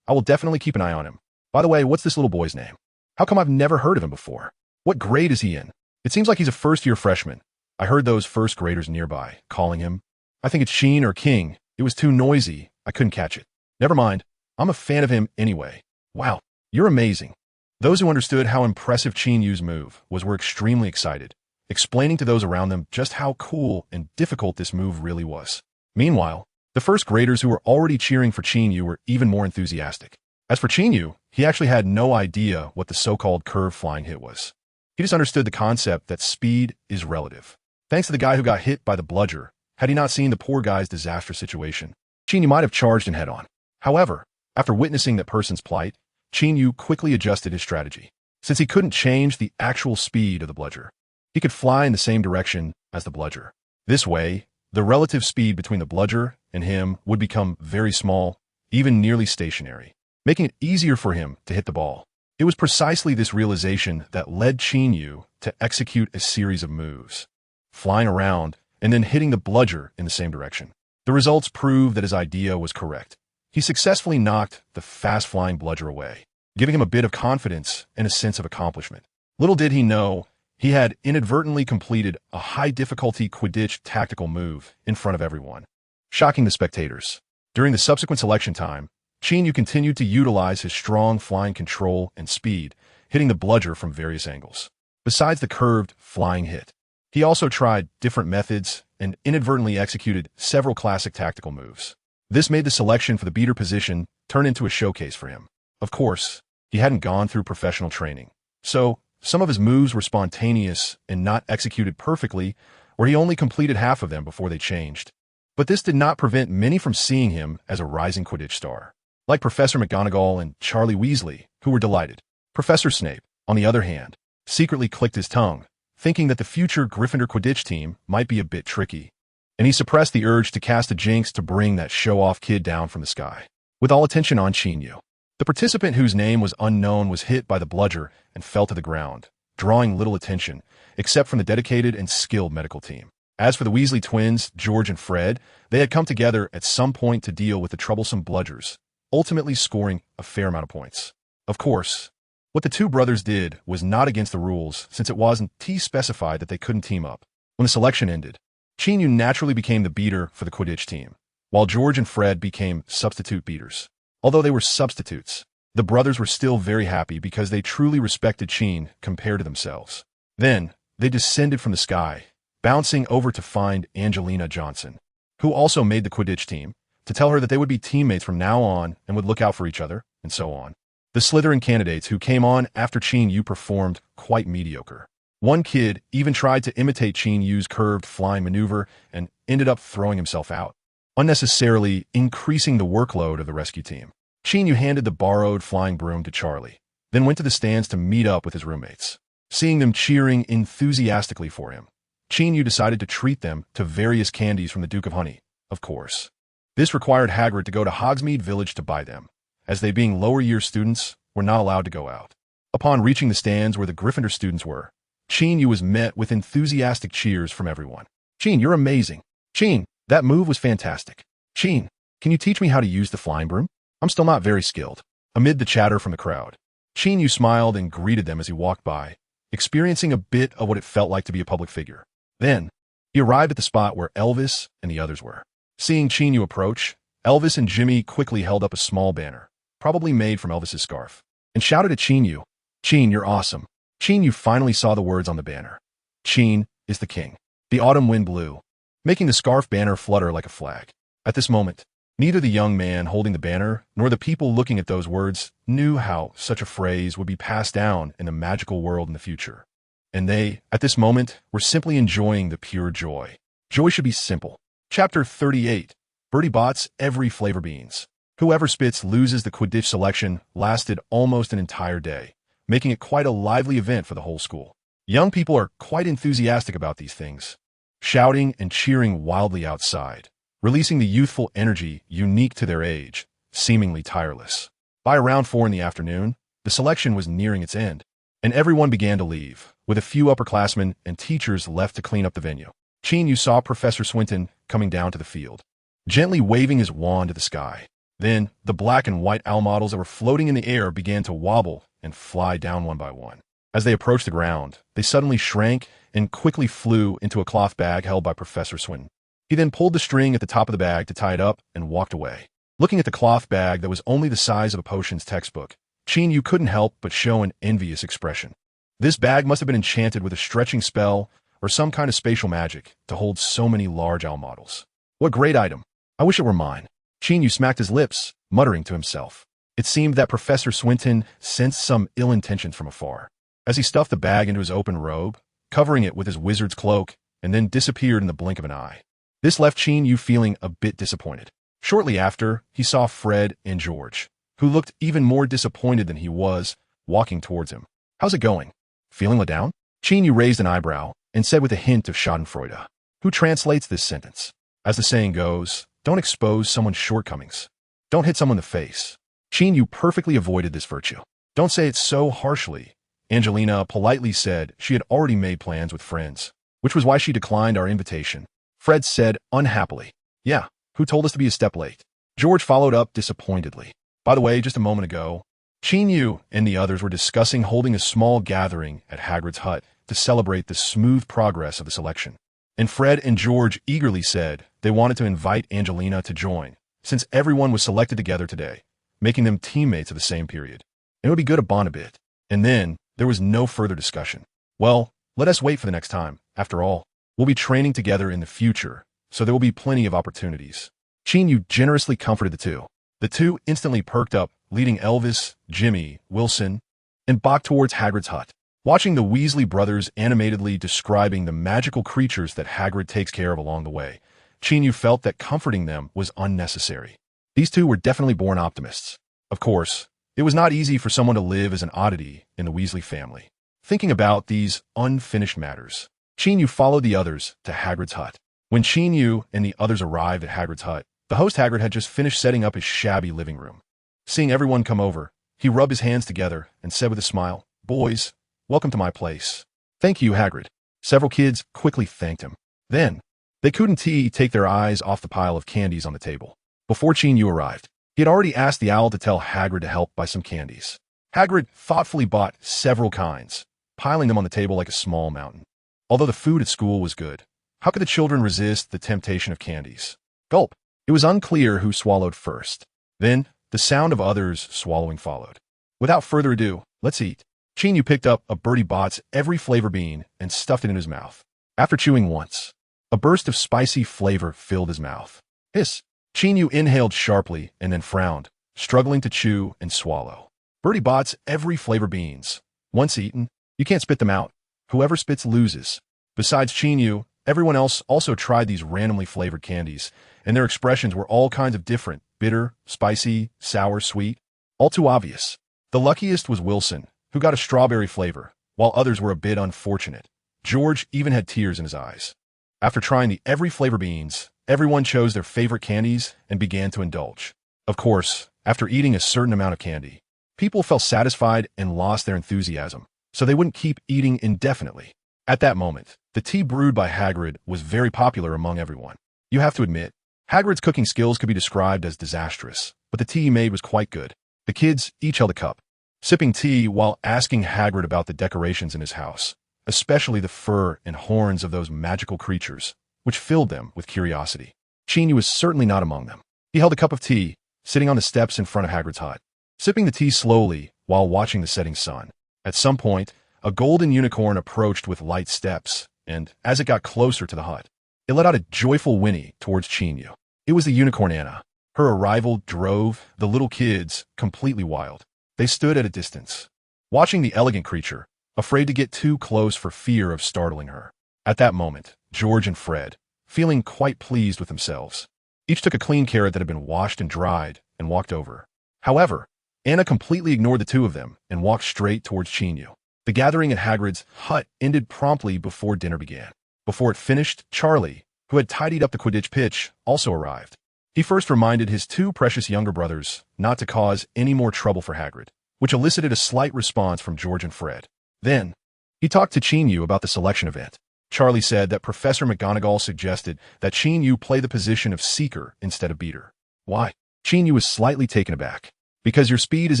I will definitely keep an eye on him. By the way, what's this little boy's name? How come I've never heard of him before? What grade is he in? It seems like he's a first-year freshman. I heard those first graders nearby calling him. I think it's Sheen or King. It was too noisy. I couldn't catch it. Never mind. I'm a fan of him anyway. Wow, you're amazing. Those who understood how impressive Qin Yu's move was were extremely excited, explaining to those around them just how cool and difficult this move really was. Meanwhile, the first graders who were already cheering for Qin Yu were even more enthusiastic. As for Qin Yu, he actually had no idea what the so-called curved flying hit was. He just understood the concept that speed is relative. Thanks to the guy who got hit by the bludger, had he not seen the poor guy's disastrous situation, Qin Yu might have charged him head-on. However, after witnessing that person's plight, Qin Yu quickly adjusted his strategy. Since he couldn't change the actual speed of the bludger, he could fly in the same direction as the bludger. This way, the relative speed between the bludger and him would become very small, even nearly stationary, making it easier for him to hit the ball. It was precisely this realization that led Qin Yu to execute a series of moves, flying around and then hitting the bludger in the same direction. The results prove that his idea was correct. He successfully knocked the fast-flying bludger away, giving him a bit of confidence and a sense of accomplishment. Little did he know, he had inadvertently completed a high-difficulty Quidditch tactical move in front of everyone, shocking the spectators. During the subsequent selection time, Qin Yu continued to utilize his strong flying control and speed, hitting the bludger from various angles. Besides the curved, flying hit, he also tried different methods and inadvertently executed several classic tactical moves. This made the selection for the beater position turn into a showcase for him. Of course, he hadn't gone through professional training, so some of his moves were spontaneous and not executed perfectly, or he only completed half of them before they changed. But this did not prevent many from seeing him as a rising Quidditch star, like Professor McGonagall and Charlie Weasley, who were delighted. Professor Snape, on the other hand, secretly clicked his tongue, thinking that the future Gryffindor Quidditch team might be a bit tricky, and he suppressed the urge to cast a jinx to bring that show-off kid down from the sky. With all attention on Qin Yu, the participant whose name was unknown was hit by the bludger and fell to the ground, drawing little attention, except from the dedicated and skilled medical team. As for the Weasley twins, George and Fred, they had come together at some point to deal with the troublesome bludgers, ultimately scoring a fair amount of points. Of course, what the two brothers did was not against the rules, since it wasn't specified that they couldn't team up. When the selection ended, Qin Yu naturally became the beater for the Quidditch team, while George and Fred became substitute beaters. Although they were substitutes, the brothers were still very happy because they truly respected Qin compared to themselves. Then, they descended from the sky, bouncing over to find Angelina Johnson, who also made the Quidditch team, to tell her that they would be teammates from now on and would look out for each other, and so on. The Slytherin candidates who came on after Qin Yu performed quite mediocre. One kid even tried to imitate Qin Yu's curved flying maneuver and ended up throwing himself out, unnecessarily increasing the workload of the rescue team. Qin Yu handed the borrowed flying broom to Charlie, then went to the stands to meet up with his roommates. Seeing them cheering enthusiastically for him, Qin Yu decided to treat them to various candies from the Duke of Honey, of course. This required Hagrid to go to Hogsmeade Village to buy them, as they being lower-year students were not allowed to go out. Upon reaching the stands where the Gryffindor students were, Qin Yu was met with enthusiastic cheers from everyone. "Qin, you're amazing. Qin, that move was fantastic. Qin, can you teach me how to use the flying broom? I'm still not very skilled." Amid the chatter from the crowd, Qin Yu smiled and greeted them as he walked by, experiencing a bit of what it felt like to be a public figure. Then, he arrived at the spot where Elvis and the others were. Seeing Qin Yu approach, Elvis and Jimmy quickly held up a small banner, probably made from Elvis's scarf, and shouted at Qin Yu, "Qin, you're awesome." Qin Yu finally saw the words on the banner. "Qin is the king." The autumn wind blew, making the scarf banner flutter like a flag. At this moment, neither the young man holding the banner nor the people looking at those words knew how such a phrase would be passed down in the magical world in the future. And they, at this moment, were simply enjoying the pure joy. Joy should be simple. Chapter 38. Bertie Bott's Every Flavor Beans. Whoever spits loses. The Quidditch selection lasted almost an entire day, making it quite a lively event for the whole school. Young people are quite enthusiastic about these things, shouting and cheering wildly outside, releasing the youthful energy unique to their age, seemingly tireless. By around 4 in the afternoon, the selection was nearing its end, and everyone began to leave, with a few upperclassmen and teachers left to clean up the venue. Qin Yu saw Professor Swinton coming down to the field, gently waving his wand to the sky. Then, the black and white owl models that were floating in the air began to wobble and fly down one by one. As they approached the ground, they suddenly shrank and quickly flew into a cloth bag held by Professor Swinton. He then pulled the string at the top of the bag to tie it up and walked away. Looking at the cloth bag that was only the size of a potions textbook, Qin Yu couldn't help but show an envious expression. This bag must have been enchanted with a stretching spell or some kind of spatial magic to hold so many large owl models. What great item. I wish it were mine. Qin Yu smacked his lips, muttering to himself. It seemed that Professor Swinton sensed some ill intentions from afar, as he stuffed the bag into his open robe, covering it with his wizard's cloak, and then disappeared in the blink of an eye. This left Qin Yu feeling a bit disappointed. Shortly after, he saw Fred and George, who looked even more disappointed than he was, walking towards him. "How's it going? Feeling let down?" Qin Yu raised an eyebrow and said with a hint of schadenfreude, who translates this sentence. As the saying goes, don't expose someone's shortcomings. Don't hit someone in the face. Qin Yu perfectly avoided this virtue. "Don't say it so harshly." Angelina politely said she had already made plans with friends, which was why she declined our invitation. Fred said unhappily, "Yeah, who told us to be a step late?" George followed up disappointedly. "By the way, just a moment ago, Qin Yu and the others were discussing holding a small gathering at Hagrid's hut to celebrate the smooth progress of the selection." And Fred and George eagerly said they wanted to invite Angelina to join, since everyone was selected together today, making them teammates of the same period. It would be good to bond a bit. And then, there was no further discussion. Well, let us wait for the next time. After all, we'll be training together in the future, so there will be plenty of opportunities. Qin Yu generously comforted the two. The two instantly perked up, leading Elvis, Jimmy, Wilson, and Bach towards Hagrid's hut. Watching the Weasley brothers animatedly describing the magical creatures that Hagrid takes care of along the way, Qin Yu felt that comforting them was unnecessary. These two were definitely born optimists. Of course, it was not easy for someone to live as an oddity in the Weasley family. Thinking about these unfinished matters, Qin Yu followed the others to Hagrid's hut. When Qin Yu and the others arrived at Hagrid's hut, the host Hagrid had just finished setting up his shabby living room. Seeing everyone come over, he rubbed his hands together and said with a smile, "Boys, welcome to my place." "Thank you, Hagrid." Several kids quickly thanked him. Then, they couldn't take their eyes off the pile of candies on the table. Before Qin Yu arrived, he had already asked the owl to tell Hagrid to help buy some candies. Hagrid thoughtfully bought several kinds, piling them on the table like a small mountain. Although the food at school was good, how could the children resist the temptation of candies? Gulp. It was unclear who swallowed first. Then, the sound of others swallowing followed. Without further ado, let's eat. Qin Yu picked up a Bertie Bott's Every Flavor Bean and stuffed it in his mouth. After chewing once, a burst of spicy flavor filled his mouth. Hiss! Qin Yu inhaled sharply and then frowned, struggling to chew and swallow. Bertie Bott's Every Flavor Beans. Once eaten, you can't spit them out. Whoever spits loses. Besides Qin Yu, everyone else also tried these randomly flavored candies, and their expressions were all kinds of different: bitter, spicy, sour, sweet. All too obvious. The luckiest was Wilson, who got a strawberry flavor, while others were a bit unfortunate. George even had tears in his eyes. After trying the every flavor beans, everyone chose their favorite candies and began to indulge. Of course, after eating a certain amount of candy, people felt satisfied and lost their enthusiasm, so they wouldn't keep eating indefinitely. At that moment, the tea brewed by Hagrid was very popular among everyone. You have to admit, Hagrid's cooking skills could be described as disastrous, but the tea he made was quite good. The kids each held a cup, sipping tea while asking Hagrid about the decorations in his house, especially the fur and horns of those magical creatures, which filled them with curiosity. Qin Yu was certainly not among them. He held a cup of tea, sitting on the steps in front of Hagrid's hut, sipping the tea slowly while watching the setting sun. At some point, a golden unicorn approached with light steps, and as it got closer to the hut, it let out a joyful whinny towards Qin Yu. It was the unicorn Anna. Her arrival drove the little kids completely wild. They stood at a distance, watching the elegant creature, afraid to get too close for fear of startling her. At that moment, George and Fred, feeling quite pleased with themselves, each took a clean carrot that had been washed and dried and walked over. However, Anna completely ignored the two of them and walked straight towards Qin Yu. The gathering at Hagrid's hut ended promptly before dinner began. Before it finished, Charlie, who had tidied up the Quidditch pitch, also arrived. He first reminded his two precious younger brothers not to cause any more trouble for Hagrid, which elicited a slight response from George and Fred. Then, he talked to Qin Yu about the selection event. Charlie said that Professor McGonagall suggested that Qin Yu play the position of seeker instead of beater. Why? Qin Yu was slightly taken aback. Because your speed is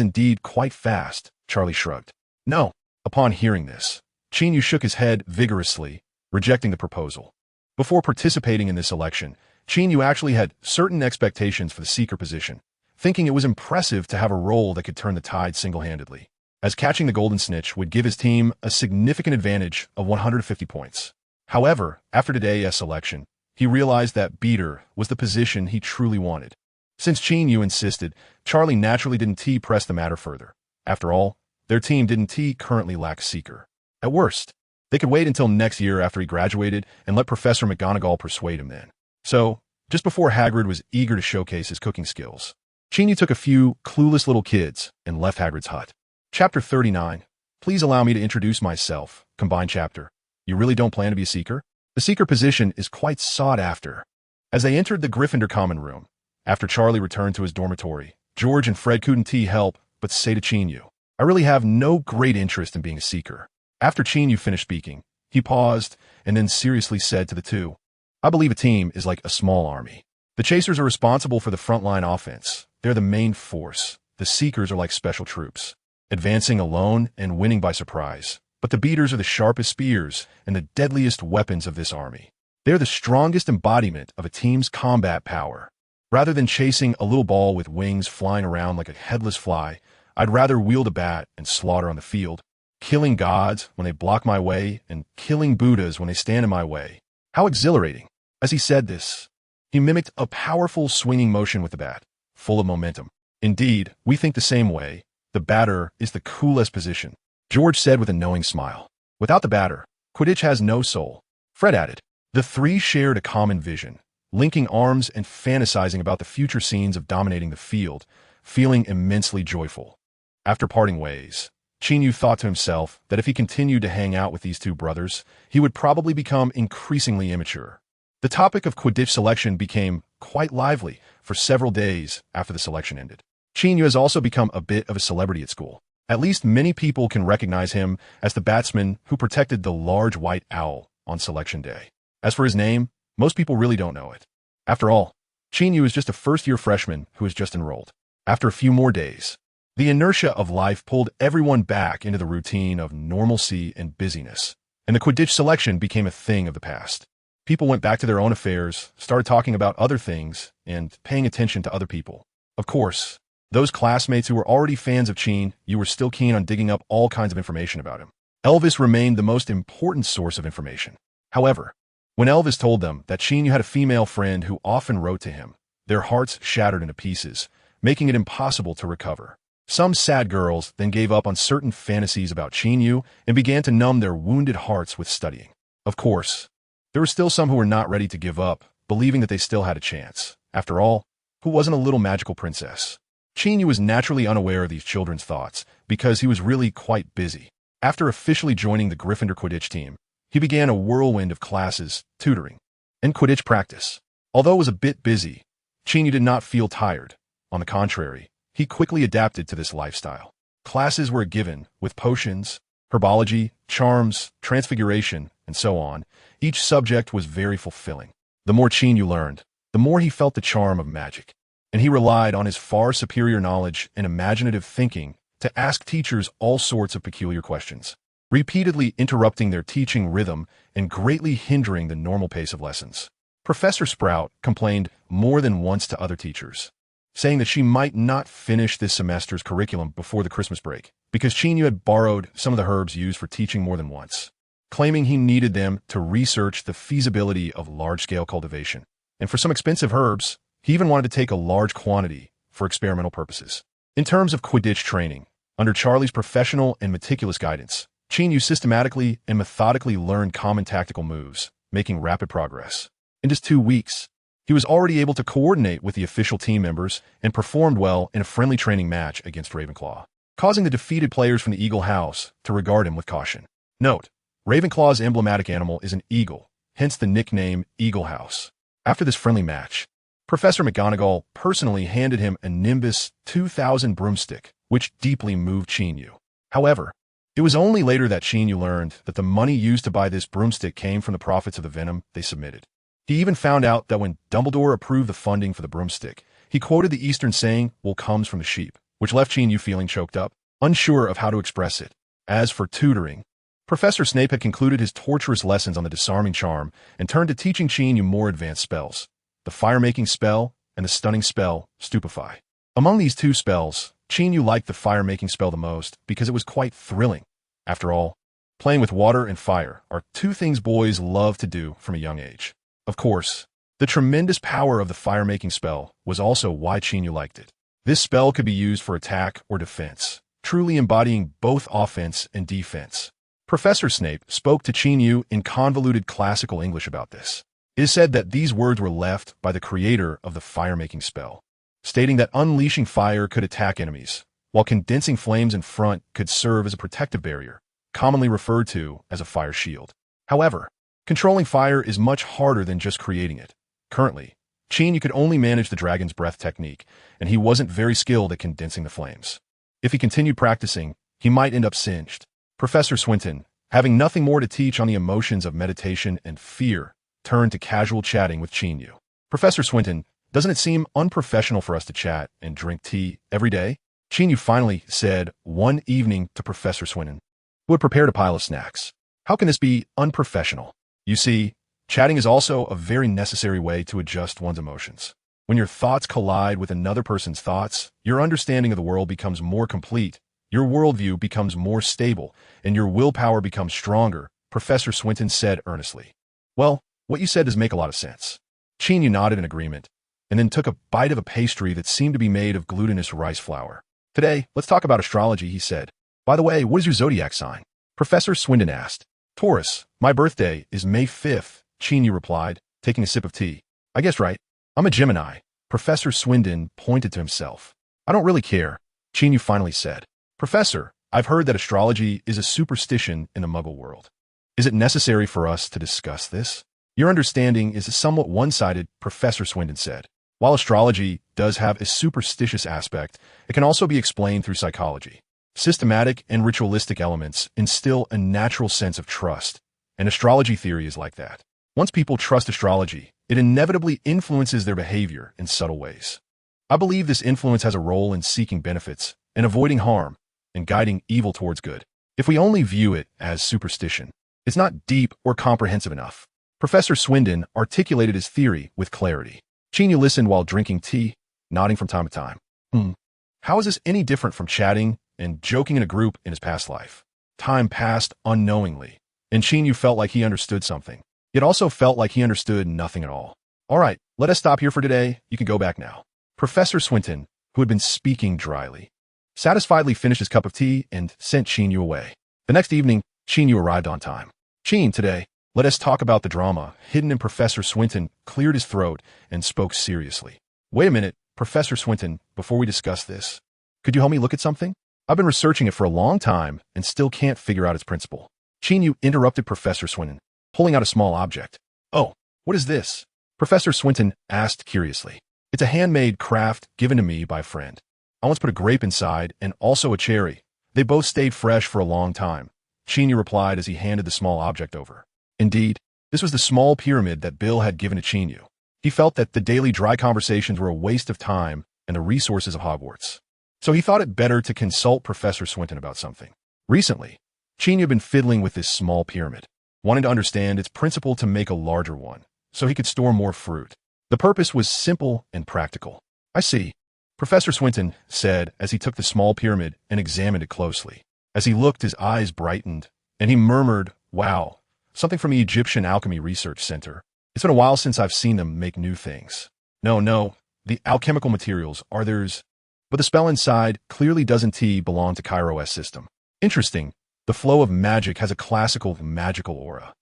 indeed quite fast, Charlie shrugged. No. Upon hearing this, Qin Yu shook his head vigorously, rejecting the proposal. Before participating in this election, Qin Yu actually had certain expectations for the seeker position, thinking it was impressive to have a role that could turn the tide single-handedly, as catching the golden snitch would give his team a significant advantage of 150 points. However, after today's election, he realized that beater was the position he truly wanted. Since Qin Yu insisted, Charlie naturally didn't press the matter further. After all, their team didn't currently lack seeker. At worst, they could wait until next year after he graduated and let Professor McGonagall persuade him then. So, just before Hagrid was eager to showcase his cooking skills, Qin Yu took a few clueless little kids and left Hagrid's hut. Chapter 39. Please allow me to introduce myself. Combined chapter. You really don't plan to be a seeker? The seeker position is quite sought after. As they entered the Gryffindor common room, after Charlie returned to his dormitory, George and Fred couldn't help but say to Qin Yu, I really have no great interest in being a seeker. After Qin Yu finished speaking, he paused and then seriously said to the two, I believe a team is like a small army. The chasers are responsible for the frontline offense. They're the main force. The seekers are like special troops, advancing alone and winning by surprise. But the beaters are the sharpest spears and the deadliest weapons of this army. They're the strongest embodiment of a team's combat power. Rather than chasing a little ball with wings flying around like a headless fly, I'd rather wield a bat and slaughter on the field, killing gods when they block my way and killing Buddhas when they stand in my way. How exhilarating. As he said this, he mimicked a powerful swinging motion with the bat, full of momentum. Indeed, we think the same way. The batter is the coolest position, George said with a knowing smile. Without the batter, Quidditch has no soul. Fred added. The three shared a common vision, linking arms and fantasizing about the future scenes of dominating the field, feeling immensely joyful. After parting ways, Qin Yu thought to himself that if he continued to hang out with these two brothers, he would probably become increasingly immature. The topic of Quidditch selection became quite lively for several days after the selection ended. Qin Yu has also become a bit of a celebrity at school. At least many people can recognize him as the batsman who protected the large white owl on selection day. As for his name, most people really don't know it. After all, Qin Yu is just a first-year freshman who has just enrolled. After a few more days, the inertia of life pulled everyone back into the routine of normalcy and busyness, and the Quidditch selection became a thing of the past. People went back to their own affairs, started talking about other things, and paying attention to other people. Of course, those classmates who were already fans of Qin Yu were still keen on digging up all kinds of information about him. Elvis remained the most important source of information. However, when Elvis told them that Qin Yu had a female friend who often wrote to him, their hearts shattered into pieces, making it impossible to recover. Some sad girls then gave up on certain fantasies about Qin Yu and began to numb their wounded hearts with studying. Of course, there were still some who were not ready to give up, believing that they still had a chance. After all, who wasn't a little magical princess? Qin Yu was naturally unaware of these children's thoughts because he was really quite busy. After officially joining the Gryffindor Quidditch team, he began a whirlwind of classes, tutoring, and Quidditch practice. Although it was a bit busy, Qin Yu did not feel tired. On the contrary, he quickly adapted to this lifestyle. Classes were given with potions, herbology, charms, transfiguration, and so on. Each subject was very fulfilling. The more Qin Yu learned, the more he felt the charm of magic, and he relied on his far superior knowledge and imaginative thinking to ask teachers all sorts of peculiar questions, repeatedly interrupting their teaching rhythm and greatly hindering the normal pace of lessons. Professor Sprout complained more than once to other teachers, saying that she might not finish this semester's curriculum before the Christmas break because Qin Yu had borrowed some of the herbs used for teaching more than once, claiming he needed them to research the feasibility of large-scale cultivation. And for some expensive herbs, he even wanted to take a large quantity for experimental purposes. In terms of Quidditch training, under Charlie's professional and meticulous guidance, Qin Yu systematically and methodically learned common tactical moves, making rapid progress. In just 2 weeks, he was already able to coordinate with the official team members and performed well in a friendly training match against Ravenclaw, causing the defeated players from the Eagle House to regard him with caution. Note, Ravenclaw's emblematic animal is an eagle, hence the nickname Eagle House. After this friendly match, Professor McGonagall personally handed him a Nimbus 2000 broomstick, which deeply moved Qin Yu. However, it was only later that Qin Yu learned that the money used to buy this broomstick came from the profits of the venom they submitted. He even found out that when Dumbledore approved the funding for the broomstick, he quoted the Eastern saying, "Wool comes from the sheep," which left Qin Yu feeling choked up, unsure of how to express it. As for tutoring, Professor Snape had concluded his torturous lessons on the disarming charm and turned to teaching Qin Yu more advanced spells, the fire-making spell and the stunning spell, Stupefy. Among these two spells, Qin Yu liked the fire-making spell the most because it was quite thrilling. After all, playing with water and fire are two things boys love to do from a young age. Of course, the tremendous power of the fire-making spell was also why Qin Yu liked it. This spell could be used for attack or defense, truly embodying both offense and defense. Professor Snape spoke to Qin Yu in convoluted classical English about this. It is said that these words were left by the creator of the fire-making spell, stating that unleashing fire could attack enemies, while condensing flames in front could serve as a protective barrier, commonly referred to as a fire shield. However, controlling fire is much harder than just creating it. Currently, Qin Yu could only manage the dragon's breath technique, and he wasn't very skilled at condensing the flames. If he continued practicing, he might end up singed. Professor Swinton, having nothing more to teach on the emotions of meditation and fear, turned to casual chatting with Qin Yu. "Professor Swinton, doesn't it seem unprofessional for us to chat and drink tea every day?" Qin Yu finally said one evening to Professor Swinton, who had prepared a pile of snacks. "How can this be unprofessional? You see, chatting is also a very necessary way to adjust one's emotions. When your thoughts collide with another person's thoughts, your understanding of the world becomes more complete, your worldview becomes more stable, and your willpower becomes stronger," Professor Swinton said earnestly. "Well, what you said does make a lot of sense." Qin Yu nodded in agreement, and then took a bite of a pastry that seemed to be made of glutinous rice flour. "Today, let's talk about astrology," he said. "By the way, what is your zodiac sign?" Professor Swinton asked. "Taurus. My birthday is May 5th, Qin Yu replied, taking a sip of tea. "I guess right. I'm a Gemini." Professor Swinton pointed to himself. "I don't really care," Qin Yu finally said. "Professor, I've heard that astrology is a superstition in the Muggle world. Is it necessary for us to discuss this?" "Your understanding is somewhat one-sided," Professor Swinton said. "While astrology does have a superstitious aspect, it can also be explained through psychology. Systematic and ritualistic elements instill a natural sense of trust, and astrology theory is like that. Once people trust astrology, it inevitably influences their behavior in subtle ways. I believe this influence has a role in seeking benefits and avoiding harm, and guiding evil towards good. If we only view it as superstition, it's not deep or comprehensive enough." Professor Swinton articulated his theory with clarity. Qin Yu listened while drinking tea, nodding from time to time. How is this any different from chatting and joking in a group in his past life?" Time passed unknowingly, and Qin Yu felt like he understood something. Yet also felt like he understood nothing at all. "All right, let us stop here for today. You can go back now." Professor Swinton, who had been speaking dryly, satisfiedly finished his cup of tea and sent Qin Yu away. The next evening, Qin Yu arrived on time. Qin, today, let us talk about the drama hidden in Professor Swinton cleared his throat and spoke seriously. Wait a minute, Professor Swinton, before we discuss this, could you help me look at something? I've been researching it for a long time and still can't figure out its principle. Qin Yu interrupted Professor Swinton, pulling out a small object. Oh, what is this? Professor Swinton asked curiously. It's a handmade craft given to me by a friend. I once put a grape inside and also a cherry. They both stayed fresh for a long time. Qin Yu replied as he handed the small object over. Indeed, this was the small pyramid that Bill had given to Qin Yu. He felt that the daily dry conversations were a waste of time and the resources of Hogwarts. So he thought it better to consult Professor Swinton about something. Recently, Qin Yu had been fiddling with this small pyramid, wanting to understand its principle to make a larger one, so he could store more fruit. The purpose was simple and practical. I see, Professor Swinton said as he took the small pyramid and examined it closely. As he looked, his eyes brightened, and he murmured, wow, something from the Egyptian Alchemy Research Center. It's been a while since I've seen them make new things. No, the alchemical materials are theirs, but the spell inside clearly doesn't belong to Kairos' system. Interesting, the flow of magic has a classical magical aura.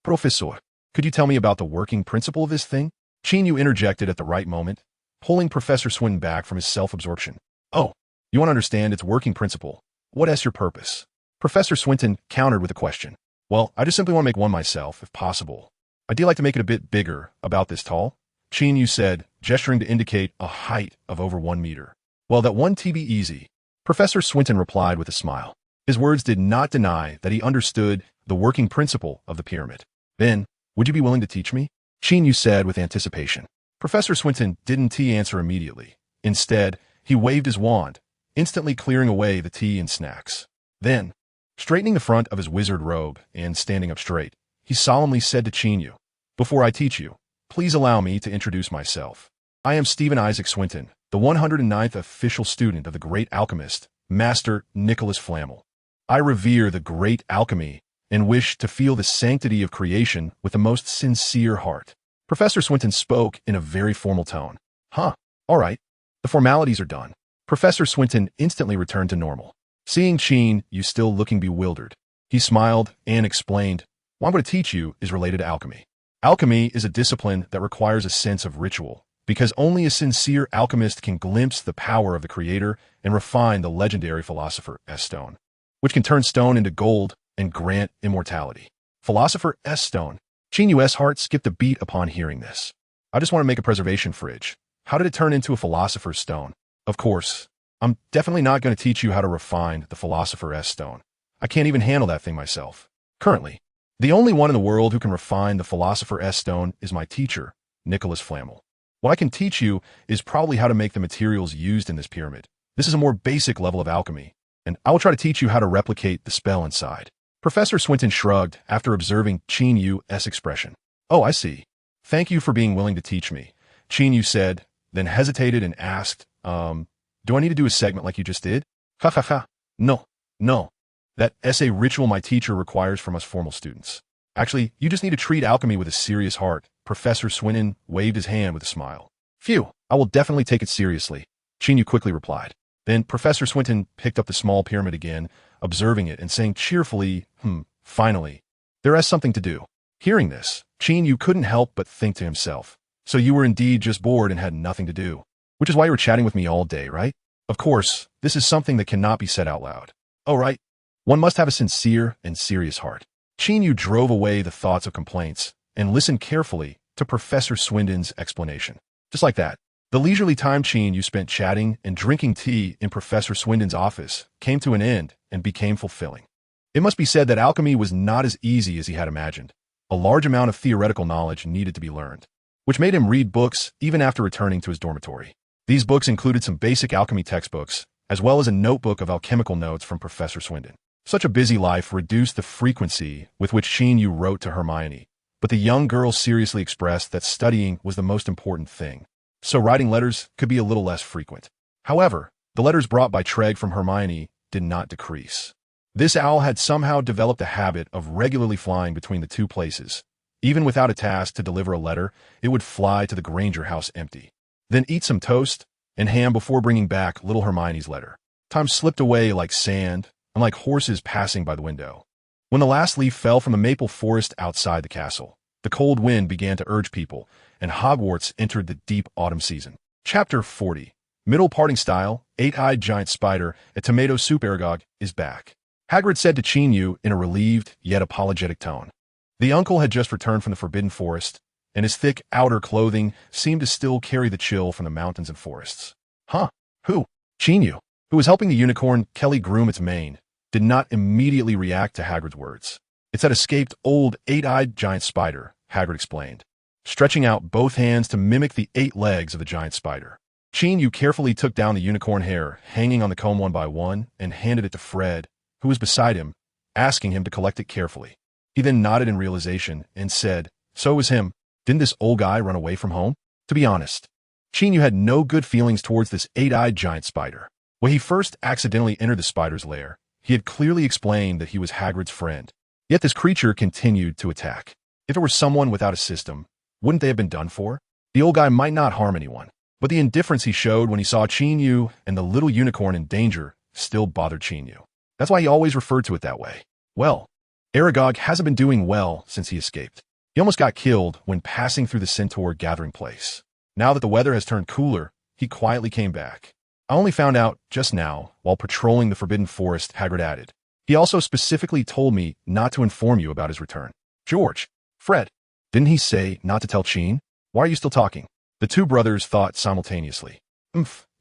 Professor, could you tell me about the working principle of this thing? Qin Yu interjected at the right moment, pulling Professor Swinton back from his self-absorption. Oh, you want to understand its working principle? What is your purpose? Professor Swinton countered with a question. Well, I just simply want to make one myself, if possible. I'd like to make it a bit bigger, about this tall, Qin Yu said, gesturing to indicate a height of over 1 meter. Well, that one be easy, Professor Swinton replied with a smile. His words did not deny that he understood the working principle of the pyramid. Then, would you be willing to teach me? Qin Yu said with anticipation. Professor Swinton didn't answer immediately. Instead, he waved his wand, instantly clearing away the tea and snacks. Then, straightening the front of his wizard robe and standing up straight, he solemnly said to Qin Yu, before I teach you, please allow me to introduce myself. I am Stephen Isaac Swinton, the 109th official student of the great alchemist, Master Nicholas Flamel. I revere the great alchemy and wish to feel the sanctity of creation with the most sincere heart. Professor Swinton spoke in a very formal tone. All right. The formalities are done. Professor Swinton instantly returned to normal. Seeing Qin Yu still looking bewildered, he smiled and explained, what I'm going to teach you is related to alchemy. Alchemy is a discipline that requires a sense of ritual, because only a sincere alchemist can glimpse the power of the creator and refine the legendary philosopher's stone, which can turn stone into gold and grant immortality. Philosopher's stone. Qin Yu's heart skipped a beat upon hearing this. I just want to make a preservation fridge. How did it turn into a philosopher's stone? Of course, I'm definitely not going to teach you how to refine the philosopher's stone. I can't even handle that thing myself. Currently, the only one in the world who can refine the philosopher's stone is my teacher, Nicholas Flamel. What I can teach you is probably how to make the materials used in this pyramid. This is a more basic level of alchemy, and I will try to teach you how to replicate the spell inside. Professor Swinton shrugged after observing Qin Yu's expression. Oh, I see. Thank you for being willing to teach me, Qin Yu said, then hesitated and asked, do I need to do a segment like you just did? No. That essay ritual my teacher requires from us formal students. Actually, you just need to treat alchemy with a serious heart. Professor Swinton waved his hand with a smile. Phew, I will definitely take it seriously, Qin Yu quickly replied. Then Professor Swinton picked up the small pyramid again, observing it and saying cheerfully, finally, there is something to do. Hearing this, Qin Yu couldn't help but think to himself, so you were indeed just bored and had nothing to do, which is why you were chatting with me all day, right? Of course, this is something that cannot be said out loud. Oh, right. One must have a sincere and serious heart. Qin Yu drove away the thoughts of complaints and listened carefully to Professor Swinton's explanation. Just like that, the leisurely time Qin Yu spent chatting and drinking tea in Professor Swinton's office came to an end and became fulfilling. It must be said that alchemy was not as easy as he had imagined. A large amount of theoretical knowledge needed to be learned, which made him read books even after returning to his dormitory. These books included some basic alchemy textbooks, as well as a notebook of alchemical notes from Professor Swinton. Such a busy life reduced the frequency with which Qin Yu wrote to Hermione, but the young girl seriously expressed that studying was the most important thing, so writing letters could be a little less frequent. However, the letters brought by Treg from Hermione did not decrease. This owl had somehow developed a habit of regularly flying between the two places. Even without a task to deliver a letter, it would fly to the Granger house empty, then eat some toast and ham before bringing back little Hermione's letter. Time slipped away like sand and like horses passing by the window. When the last leaf fell from the maple forest outside the castle, the cold wind began to urge people, and Hogwarts entered the deep autumn season. Chapter 40. Middle parting style, eight-eyed giant spider, a tomato soup Aragog is back. Hagrid said to Qin Yu in a relieved yet apologetic tone. The uncle had just returned from the Forbidden Forest, and his thick outer clothing seemed to still carry the chill from the mountains and forests. Huh? Who? Qin Yu, who was helping the unicorn Kelly groom its mane, did not immediately react to Hagrid's words. It's that escaped old eight-eyed giant spider, Hagrid explained, stretching out both hands to mimic the 8 legs of the giant spider. Qin Yu carefully took down the unicorn hair hanging on the comb one by one and handed it to Fred, who was beside him, asking him to collect it carefully. He then nodded in realization and said, "So it was him. Didn't this old guy run away from home?" To be honest, Qin Yu had no good feelings towards this eight-eyed giant spider. When he first accidentally entered the spider's lair, he had clearly explained that he was Hagrid's friend. Yet this creature continued to attack. If it were someone without a system, wouldn't they have been done for? The old guy might not harm anyone, but the indifference he showed when he saw Qin Yu and the little unicorn in danger still bothered Qin Yu. That's why he always referred to it that way. Well, Aragog hasn't been doing well since he escaped. He almost got killed when passing through the centaur gathering place. Now that the weather has turned cooler, he quietly came back. I only found out just now while patrolling the Forbidden Forest, Hagrid added. He also specifically told me not to inform you about his return. George, Fred, didn't he say not to tell Qin? Why are you still talking? The two brothers thought simultaneously.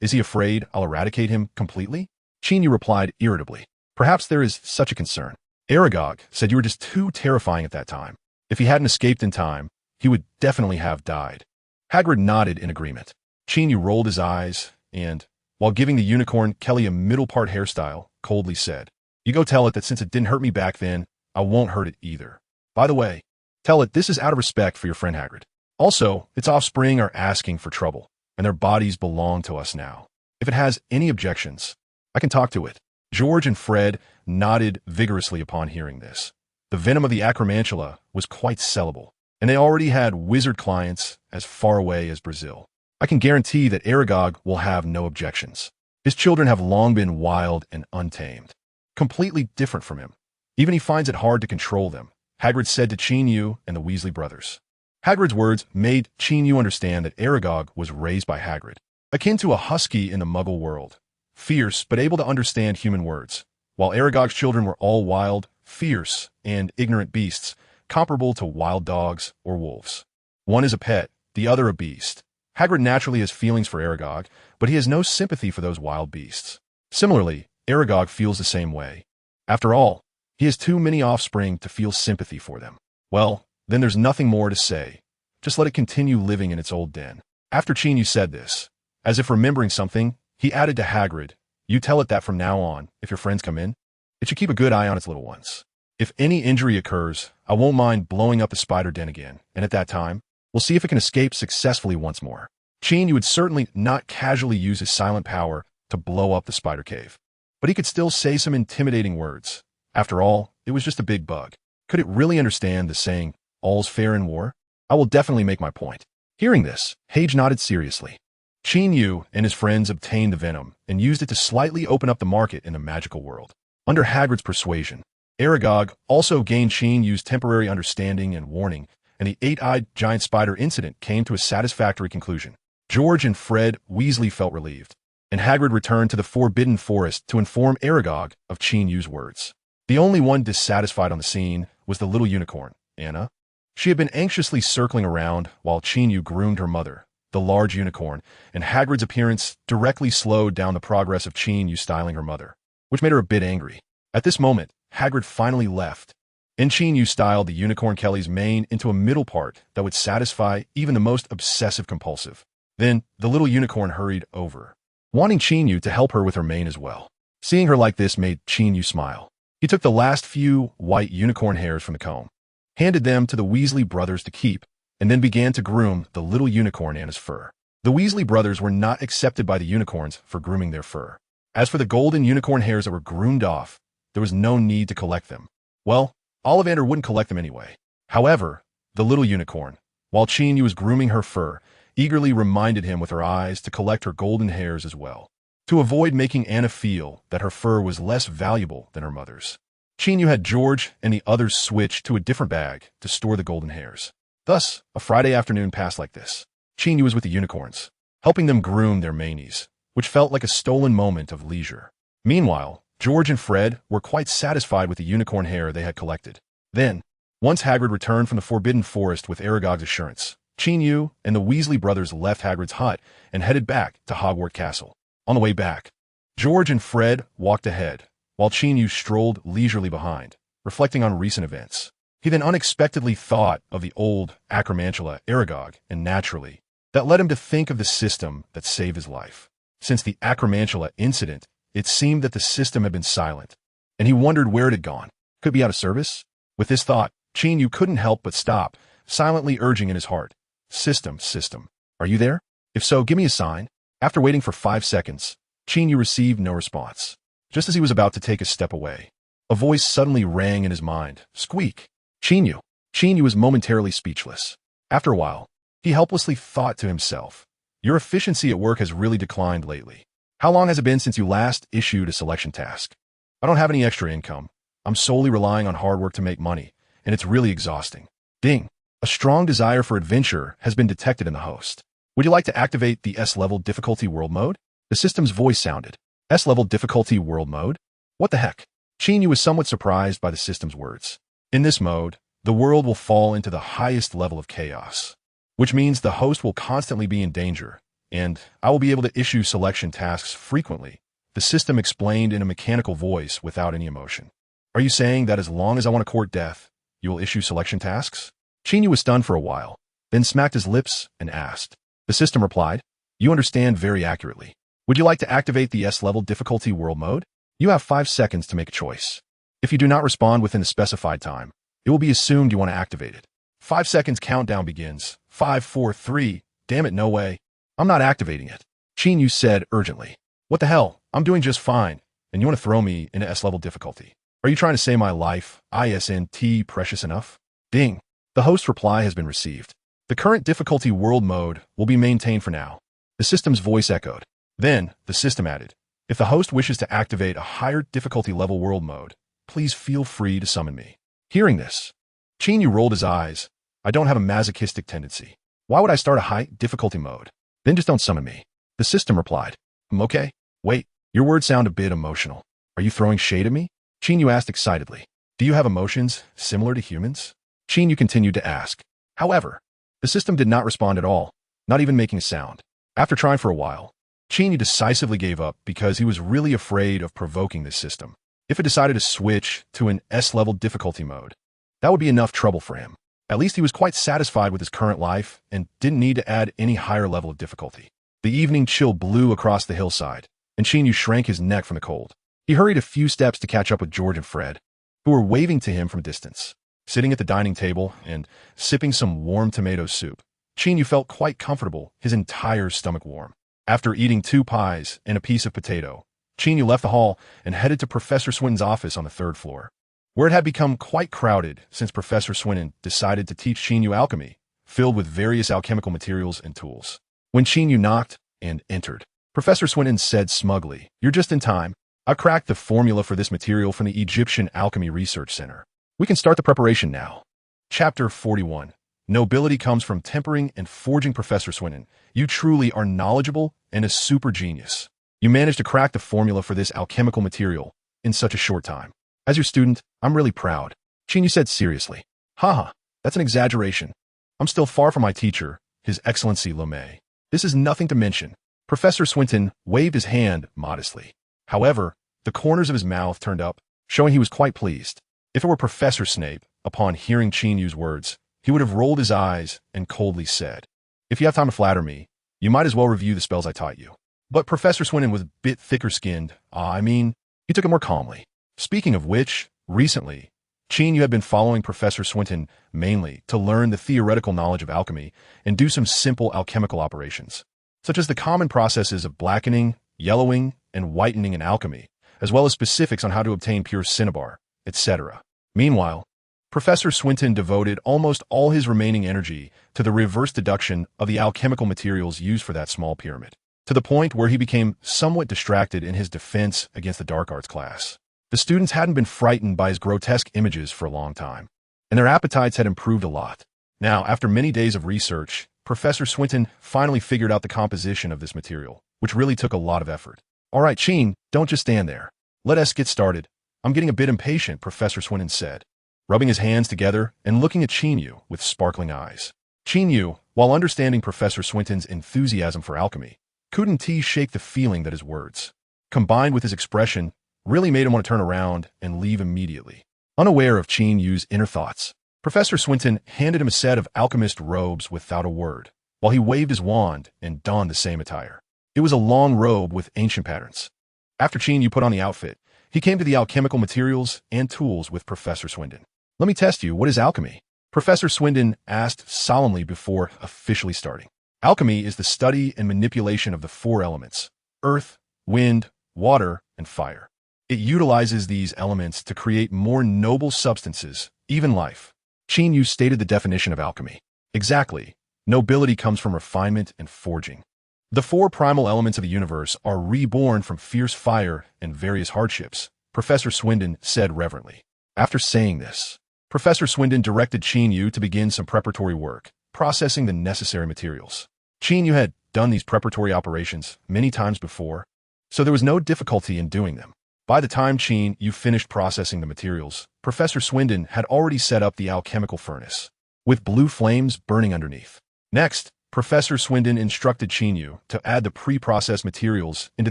Is he afraid I'll eradicate him completely? Qin Yu replied irritably. Perhaps there is such a concern. Aragog said you were just too terrifying at that time. If he hadn't escaped in time, he would definitely have died. Hagrid nodded in agreement. Qin Yu rolled his eyes and, while giving the unicorn Kelly a middle-part hairstyle, coldly said, "You go tell it that since it didn't hurt me back then, I won't hurt it either. By the way, tell it this is out of respect for your friend Hagrid. Also, its offspring are asking for trouble, and their bodies belong to us now. If it has any objections, I can talk to it." George and Fred nodded vigorously upon hearing this. The venom of the acromantula was quite sellable, and they already had wizard clients as far away as Brazil. I can guarantee that Aragog will have no objections. His children have long been wild and untamed, completely different from him. Even he finds it hard to control them, Hagrid said to Qin Yu and the Weasley brothers. Hagrid's words made Qin Yu understand that Aragog was raised by Hagrid, akin to a husky in the Muggle world, fierce but able to understand human words, while Aragog's children were all wild, fierce, and ignorant beasts, comparable to wild dogs or wolves. One is a pet, the other a beast. Hagrid naturally has feelings for Aragog, but he has no sympathy for those wild beasts. Similarly, Aragog feels the same way. After all, he has too many offspring to feel sympathy for them. Well, then there's nothing more to say. Just let it continue living in its old den. After Qin Yu said this, as if remembering something, he added to Hagrid, "You tell it that from now on, if your friends come in, it should keep a good eye on its little ones. If any injury occurs, I won't mind blowing up the spider den again, and at that time, we'll see if it can escape successfully once more." Qin Yu would certainly not casually use his silent power to blow up the spider cave, but he could still say some intimidating words. After all, it was just a big bug. Could it really understand the saying, "All's fair in war"? I will definitely make my point. Hearing this, Hage nodded seriously. Qin Yu and his friends obtained the venom and used it to slightly open up the market in the magical world. Under Hagrid's persuasion, Aragog also gained Qin Yu's temporary understanding and warning, and the eight-eyed giant spider incident came to a satisfactory conclusion. George and Fred Weasley felt relieved, and Hagrid returned to the Forbidden Forest to inform Aragog of Qin Yu's words. The only one dissatisfied on the scene was the little unicorn, Anna. She had been anxiously circling around while Qin Yu groomed her mother, the large unicorn, and Hagrid's appearance directly slowed down the progress of Qin Yu styling her mother, which made her a bit angry. At this moment, Hagrid finally left, and Qin Yu styled the unicorn Kelly's mane into a middle part that would satisfy even the most obsessive-compulsive. Then, the little unicorn hurried over, wanting Qin Yu to help her with her mane as well. Seeing her like this made Qin Yu smile. He took the last few white unicorn hairs from the comb, handed them to the Weasley brothers to keep, and then began to groom the little unicorn Anna's fur. The Weasley brothers were not accepted by the unicorns for grooming their fur. As for the golden unicorn hairs that were groomed off, there was no need to collect them. Well, Ollivander wouldn't collect them anyway. However, the little unicorn, while Qin Yu was grooming her fur, eagerly reminded him with her eyes to collect her golden hairs as well. to avoid making Anna feel that her fur was less valuable than her mother's. Qin Yu had George and the others switch to a different bag to store the golden hairs. Thus, a Friday afternoon passed like this. Qin Yu was with the unicorns, helping them groom their manies, which felt like a stolen moment of leisure. Meanwhile, George and Fred were quite satisfied with the unicorn hair they had collected. Then, once Hagrid returned from the Forbidden Forest with Aragog's assurance, Qin Yu and the Weasley brothers left Hagrid's hut and headed back to Hogwarts Castle. On the way back, George and Fred walked ahead, while Qin Yu strolled leisurely behind, reflecting on recent events. He then unexpectedly thought of the old Acromantula Aragog, and naturally, that led him to think of the system that saved his life. Since the Acromantula incident, it seemed that the system had been silent, and he wondered where it had gone. Could it be out of service? With this thought, Qin Yu couldn't help but stop, silently urging in his heart, System, are you there? If so, give me a sign. After waiting for 5 seconds, Qin Yu received no response. Just as he was about to take a step away, a voice suddenly rang in his mind. Squeak! Qin Yu. Qin Yu was momentarily speechless. After a while, he helplessly thought to himself, your efficiency at work has really declined lately. How long has it been since you last issued a selection task? I don't have any extra income. I'm solely relying on hard work to make money, and it's really exhausting. Ding! A strong desire for adventure has been detected in the host. Would you like to activate the S-level difficulty world mode? The system's voice sounded. S-level difficulty world mode? What the heck? Qin Yu was somewhat surprised by the system's words. In this mode, the world will fall into the highest level of chaos, which means the host will constantly be in danger, and I will be able to issue selection tasks frequently, the system explained in a mechanical voice without any emotion. Are you saying that as long as I want to court death, you will issue selection tasks? Qin Yu was stunned for a while, then smacked his lips and asked. The system replied, you understand very accurately. Would you like to activate the S-level difficulty world mode? You have 5 seconds to make a choice. If you do not respond within the specified time, it will be assumed you want to activate it. 5 seconds countdown begins. 5, 4, 3. Damn it, no way. I'm not activating it. Qin Yu said urgently. What the hell? I'm doing just fine, and you want to throw me into S-level difficulty. Are you trying to say my life, ISNT, precious enough? Ding. The host reply has been received. The current difficulty world mode will be maintained for now. The system's voice echoed. Then, the system added, if the host wishes to activate a higher difficulty level world mode, please feel free to summon me. Hearing this, Qin Yu rolled his eyes. I don't have a masochistic tendency. Why would I start a high difficulty mode? Then just don't summon me. The system replied. Okay. Wait, your words sound a bit emotional. Are you throwing shade at me? Qin Yu asked excitedly. Do you have emotions similar to humans? Qin Yu continued to ask. However, the system did not respond at all, not even making a sound. After trying for a while, Qin Yu decisively gave up because he was really afraid of provoking this system. If it decided to switch to an S-level difficulty mode, that would be enough trouble for him. At least he was quite satisfied with his current life and didn't need to add any higher level of difficulty. The evening chill blew across the hillside, and Qin Yu shrank his neck from the cold. He hurried a few steps to catch up with George and Fred, who were waving to him from a distance. Sitting at the dining table and sipping some warm tomato soup, Qin Yu felt quite comfortable, his entire stomach warm. After eating 2 pies and a piece of potato, Qin Yu left the hall and headed to Professor Swinton's office on the 3rd floor, where it had become quite crowded since Professor Swinton decided to teach Qin Yu alchemy, filled with various alchemical materials and tools. When Qin Yu knocked and entered, Professor Swinton said smugly, "You're just in time. I've cracked the formula for this material from the Egyptian Alchemy Research Center. We can start the preparation now." Chapter 41. Nobility comes from tempering and forging. Professor Swinton, you truly are knowledgeable and a super genius. You managed to crack the formula for this alchemical material in such a short time. As your student, I'm really proud. Qin Yu said seriously. Haha, that's an exaggeration. I'm still far from my teacher, His Excellency Lomé. This is nothing to mention. Professor Swinton waved his hand modestly. However, the corners of his mouth turned up, showing he was quite pleased. If it were Professor Snape, upon hearing Qin Yu's words, he would have rolled his eyes and coldly said, "If you have time to flatter me, you might as well review the spells I taught you." But Professor Swinton was a bit thicker-skinned. He took it more calmly. Speaking of which, recently, Qin Yu had been following Professor Swinton mainly to learn the theoretical knowledge of alchemy and do some simple alchemical operations, such as the common processes of blackening, yellowing, and whitening in alchemy, as well as specifics on how to obtain pure cinnabar, etc. Meanwhile, Professor Swinton devoted almost all his remaining energy to the reverse deduction of the alchemical materials used for that small pyramid. to the point where he became somewhat distracted in his defense against the dark arts class. The students hadn't been frightened by his grotesque images for a long time, and their appetites had improved a lot. Now, after many days of research, Professor Swinton finally figured out the composition of this material, which really took a lot of effort. "All right, Qin, don't just stand there. Let us get started. I'm getting a bit impatient," Professor Swinton said, rubbing his hands together and looking at Qin Yu with sparkling eyes. Qin Yu, while understanding Professor Swinton's enthusiasm for alchemy, couldn't shake the feeling that his words, combined with his expression, really made him want to turn around and leave immediately. Unaware of Qin Yu's inner thoughts, Professor Swinton handed him a set of alchemist robes without a word, while he waved his wand and donned the same attire. It was a long robe with ancient patterns. After Qin Yu put on the outfit, he came to the alchemical materials and tools with Professor Swinton. "Let me test you, what is alchemy?" Professor Swinton asked solemnly before officially starting. Alchemy is the study and manipulation of the four elements: earth, wind, water, and fire. It utilizes these elements to create more noble substances, even life. Qin Yu stated the definition of alchemy. Exactly. Nobility comes from refinement and forging. The four primal elements of the universe are reborn from fierce fire and various hardships, Professor Swinton said reverently. After saying this, Professor Swinton directed Qin Yu to begin some preparatory work, processing the necessary materials. Qin Yu had done these preparatory operations many times before, so there was no difficulty in doing them. By the time Qin Yu finished processing the materials, Professor Swinton had already set up the alchemical furnace, with blue flames burning underneath. Next, Professor Swinton instructed Qin Yu to add the pre-processed materials into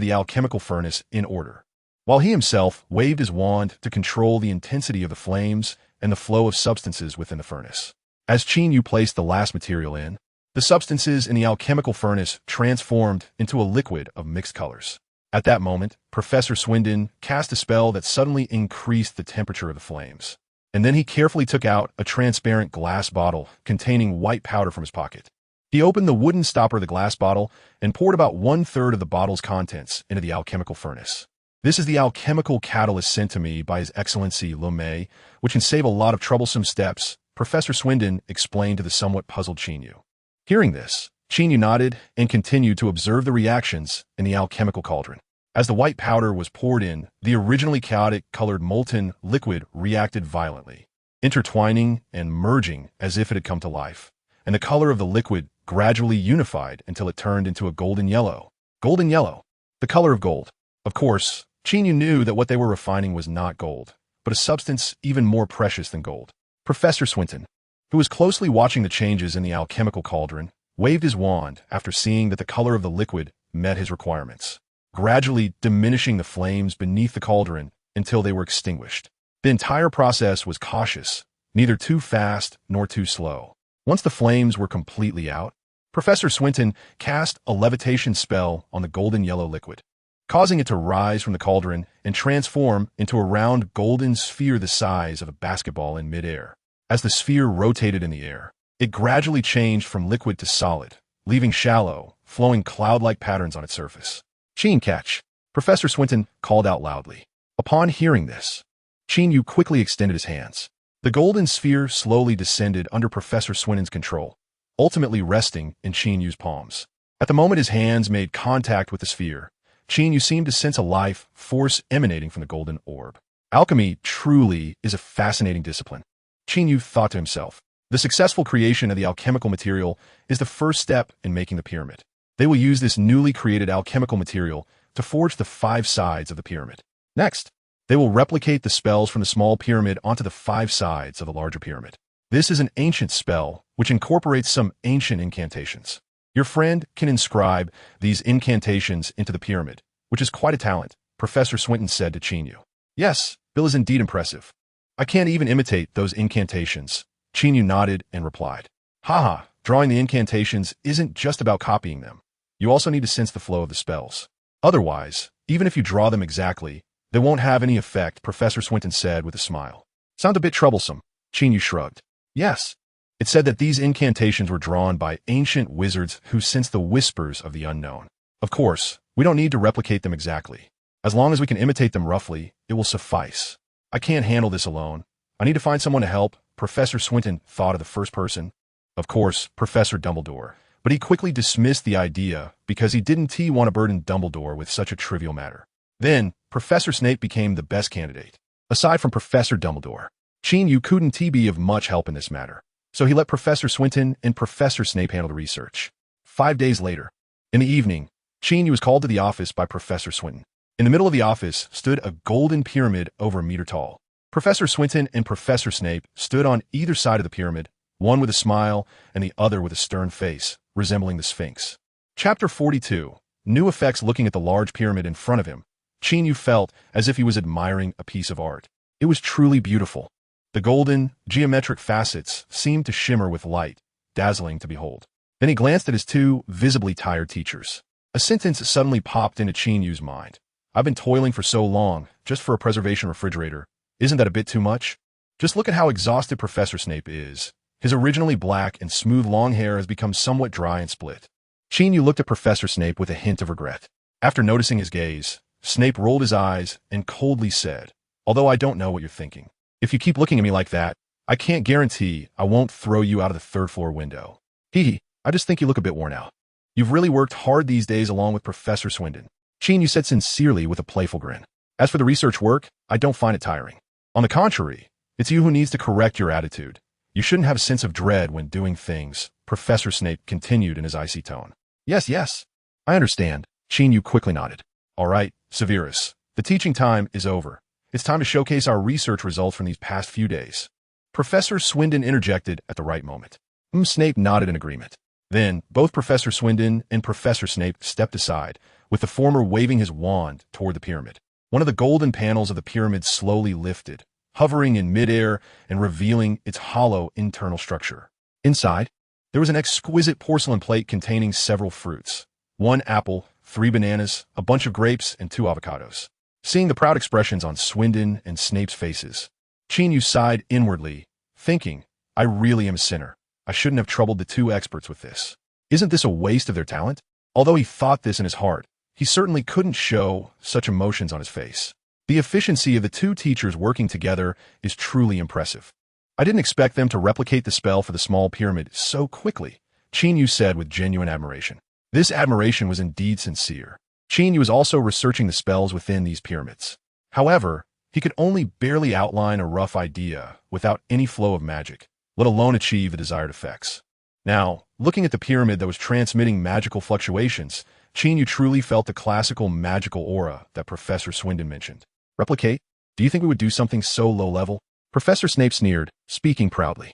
the alchemical furnace in order, while he himself waved his wand to control the intensity of the flames and the flow of substances within the furnace. As Qin Yu placed the last material in, the substances in the alchemical furnace transformed into a liquid of mixed colors. At that moment, Professor Swinton cast a spell that suddenly increased the temperature of the flames, and then he carefully took out a transparent glass bottle containing white powder from his pocket. He opened the wooden stopper of the glass bottle and poured about 1/3 of the bottle's contents into the alchemical furnace. "This is the alchemical catalyst sent to me by His Excellency Lomé, which can save a lot of troublesome steps," Professor Swinton explained to the somewhat puzzled Qin Yu. Hearing this, Qin Yu nodded and continued to observe the reactions in the alchemical cauldron. As the white powder was poured in, the originally chaotic colored molten liquid reacted violently, intertwining and merging as if it had come to life, and the color of the liquid gradually unified until it turned into a golden yellow. Golden yellow, the color of gold. Of course, Qin Yu knew that what they were refining was not gold, but a substance even more precious than gold. Professor Swinton, who was closely watching the changes in the alchemical cauldron, waved his wand after seeing that the color of the liquid met his requirements, gradually diminishing the flames beneath the cauldron until they were extinguished. The entire process was cautious, neither too fast nor too slow. Once the flames were completely out, Professor Swinton cast a levitation spell on the golden yellow liquid, causing it to rise from the cauldron and transform into a round golden sphere the size of a basketball in midair. As the sphere rotated in the air, it gradually changed from liquid to solid, leaving shallow, flowing cloud-like patterns on its surface. "Qin catch," Professor Swinton called out loudly. Upon hearing this, Qin Yu quickly extended his hands. The golden sphere slowly descended under Professor Swinton's control, ultimately resting in Qin Yu's palms. At the moment his hands made contact with the sphere, Qin Yu seemed to sense a life force emanating from the golden orb. Alchemy truly is a fascinating discipline, Qin Yu thought to himself. The successful creation of the alchemical material is the first step in making the pyramid. They will use this newly created alchemical material to forge the 5 sides of the pyramid. Next, they will replicate the spells from the small pyramid onto the 5 sides of the larger pyramid. This is an ancient spell which incorporates some ancient incantations. Your friend can inscribe these incantations into the pyramid, which is quite a talent, Professor Swinton said to Qin Yu. "Yes, Bill is indeed impressive. I can't even imitate those incantations." Qin Yu nodded and replied, "Haha, drawing the incantations isn't just about copying them. You also need to sense the flow of the spells. Otherwise, even if you draw them exactly, they won't have any effect," Professor Swinton said with a smile. "Sound a bit troublesome?" Qin Yu shrugged. "Yes. It said that these incantations were drawn by ancient wizards who sense the whispers of the unknown. Of course, we don't need to replicate them exactly. As long as we can imitate them roughly, it will suffice. I can't handle this alone. I need to find someone to help." Professor Swinton thought of the first person. Of course, Professor Dumbledore, but he quickly dismissed the idea because he didn't want to burden Dumbledore with such a trivial matter. Then, Professor Snape became the best candidate. Aside from Professor Dumbledore, Qin Yu couldn't be of much help in this matter, so he let Professor Swinton and Professor Snape handle the research. 5 days later, in the evening, Qin Yu was called to the office by Professor Swinton. In the middle of the office stood a golden pyramid over a meter tall. Professor Swinton and Professor Snape stood on either side of the pyramid, one with a smile and the other with a stern face, resembling the Sphinx. Chapter 42. New effects. Looking at the large pyramid in front of him, Qin Yu felt as if he was admiring a piece of art. It was truly beautiful. The golden, geometric facets seemed to shimmer with light, dazzling to behold. Then he glanced at his two visibly tired teachers. A sentence suddenly popped into Qin Yu's mind. I've been toiling for so long, just for a preservation refrigerator. Isn't that a bit too much? Just look at how exhausted Professor Snape is. His originally black and smooth long hair has become somewhat dry and split. Qin Yu looked at Professor Snape with a hint of regret. After noticing his gaze, Snape rolled his eyes and coldly said, although I don't know what you're thinking. If you keep looking at me like that, I can't guarantee I won't throw you out of the 3rd floor window. I just think you look a bit worn out. You've really worked hard these days along with Professor Swinton. Qin Yu said sincerely with a playful grin. As for the research work, I don't find it tiring. On the contrary, it's you who needs to correct your attitude. You shouldn't have a sense of dread when doing things, Professor Snape continued in his icy tone. Yes, I understand. Qin Yu quickly nodded. All right, Severus, the teaching time is over. It's time to showcase our research results from these past few days. Professor Swinton interjected at the right moment. Snape nodded in agreement. Then, both Professor Swinton and Professor Snape stepped aside, with the former waving his wand toward the pyramid. One of the golden panels of the pyramid slowly lifted, hovering in midair and revealing its hollow internal structure. Inside, there was an exquisite porcelain plate containing several fruits. 1 apple, 3 bananas, a bunch of grapes, and 2 avocados. Seeing the proud expressions on Swinton and Snape's faces, Qin Yu sighed inwardly, thinking, I really am a sinner. I shouldn't have troubled the 2 experts with this. Isn't this a waste of their talent? Although he thought this in his heart, he certainly couldn't show such emotions on his face. The efficiency of the 2 teachers working together is truly impressive. I didn't expect them to replicate the spell for the small pyramid so quickly, Qin Yu said with genuine admiration. This admiration was indeed sincere. Qin Yu was also researching the spells within these pyramids. However, he could only barely outline a rough idea without any flow of magic, let alone achieve the desired effects. Now, looking at the pyramid that was transmitting magical fluctuations, Qin Yu truly felt the classical magical aura that Professor Swinton mentioned. Replicate? Do you think we would do something so low-level? Professor Snape sneered, speaking proudly.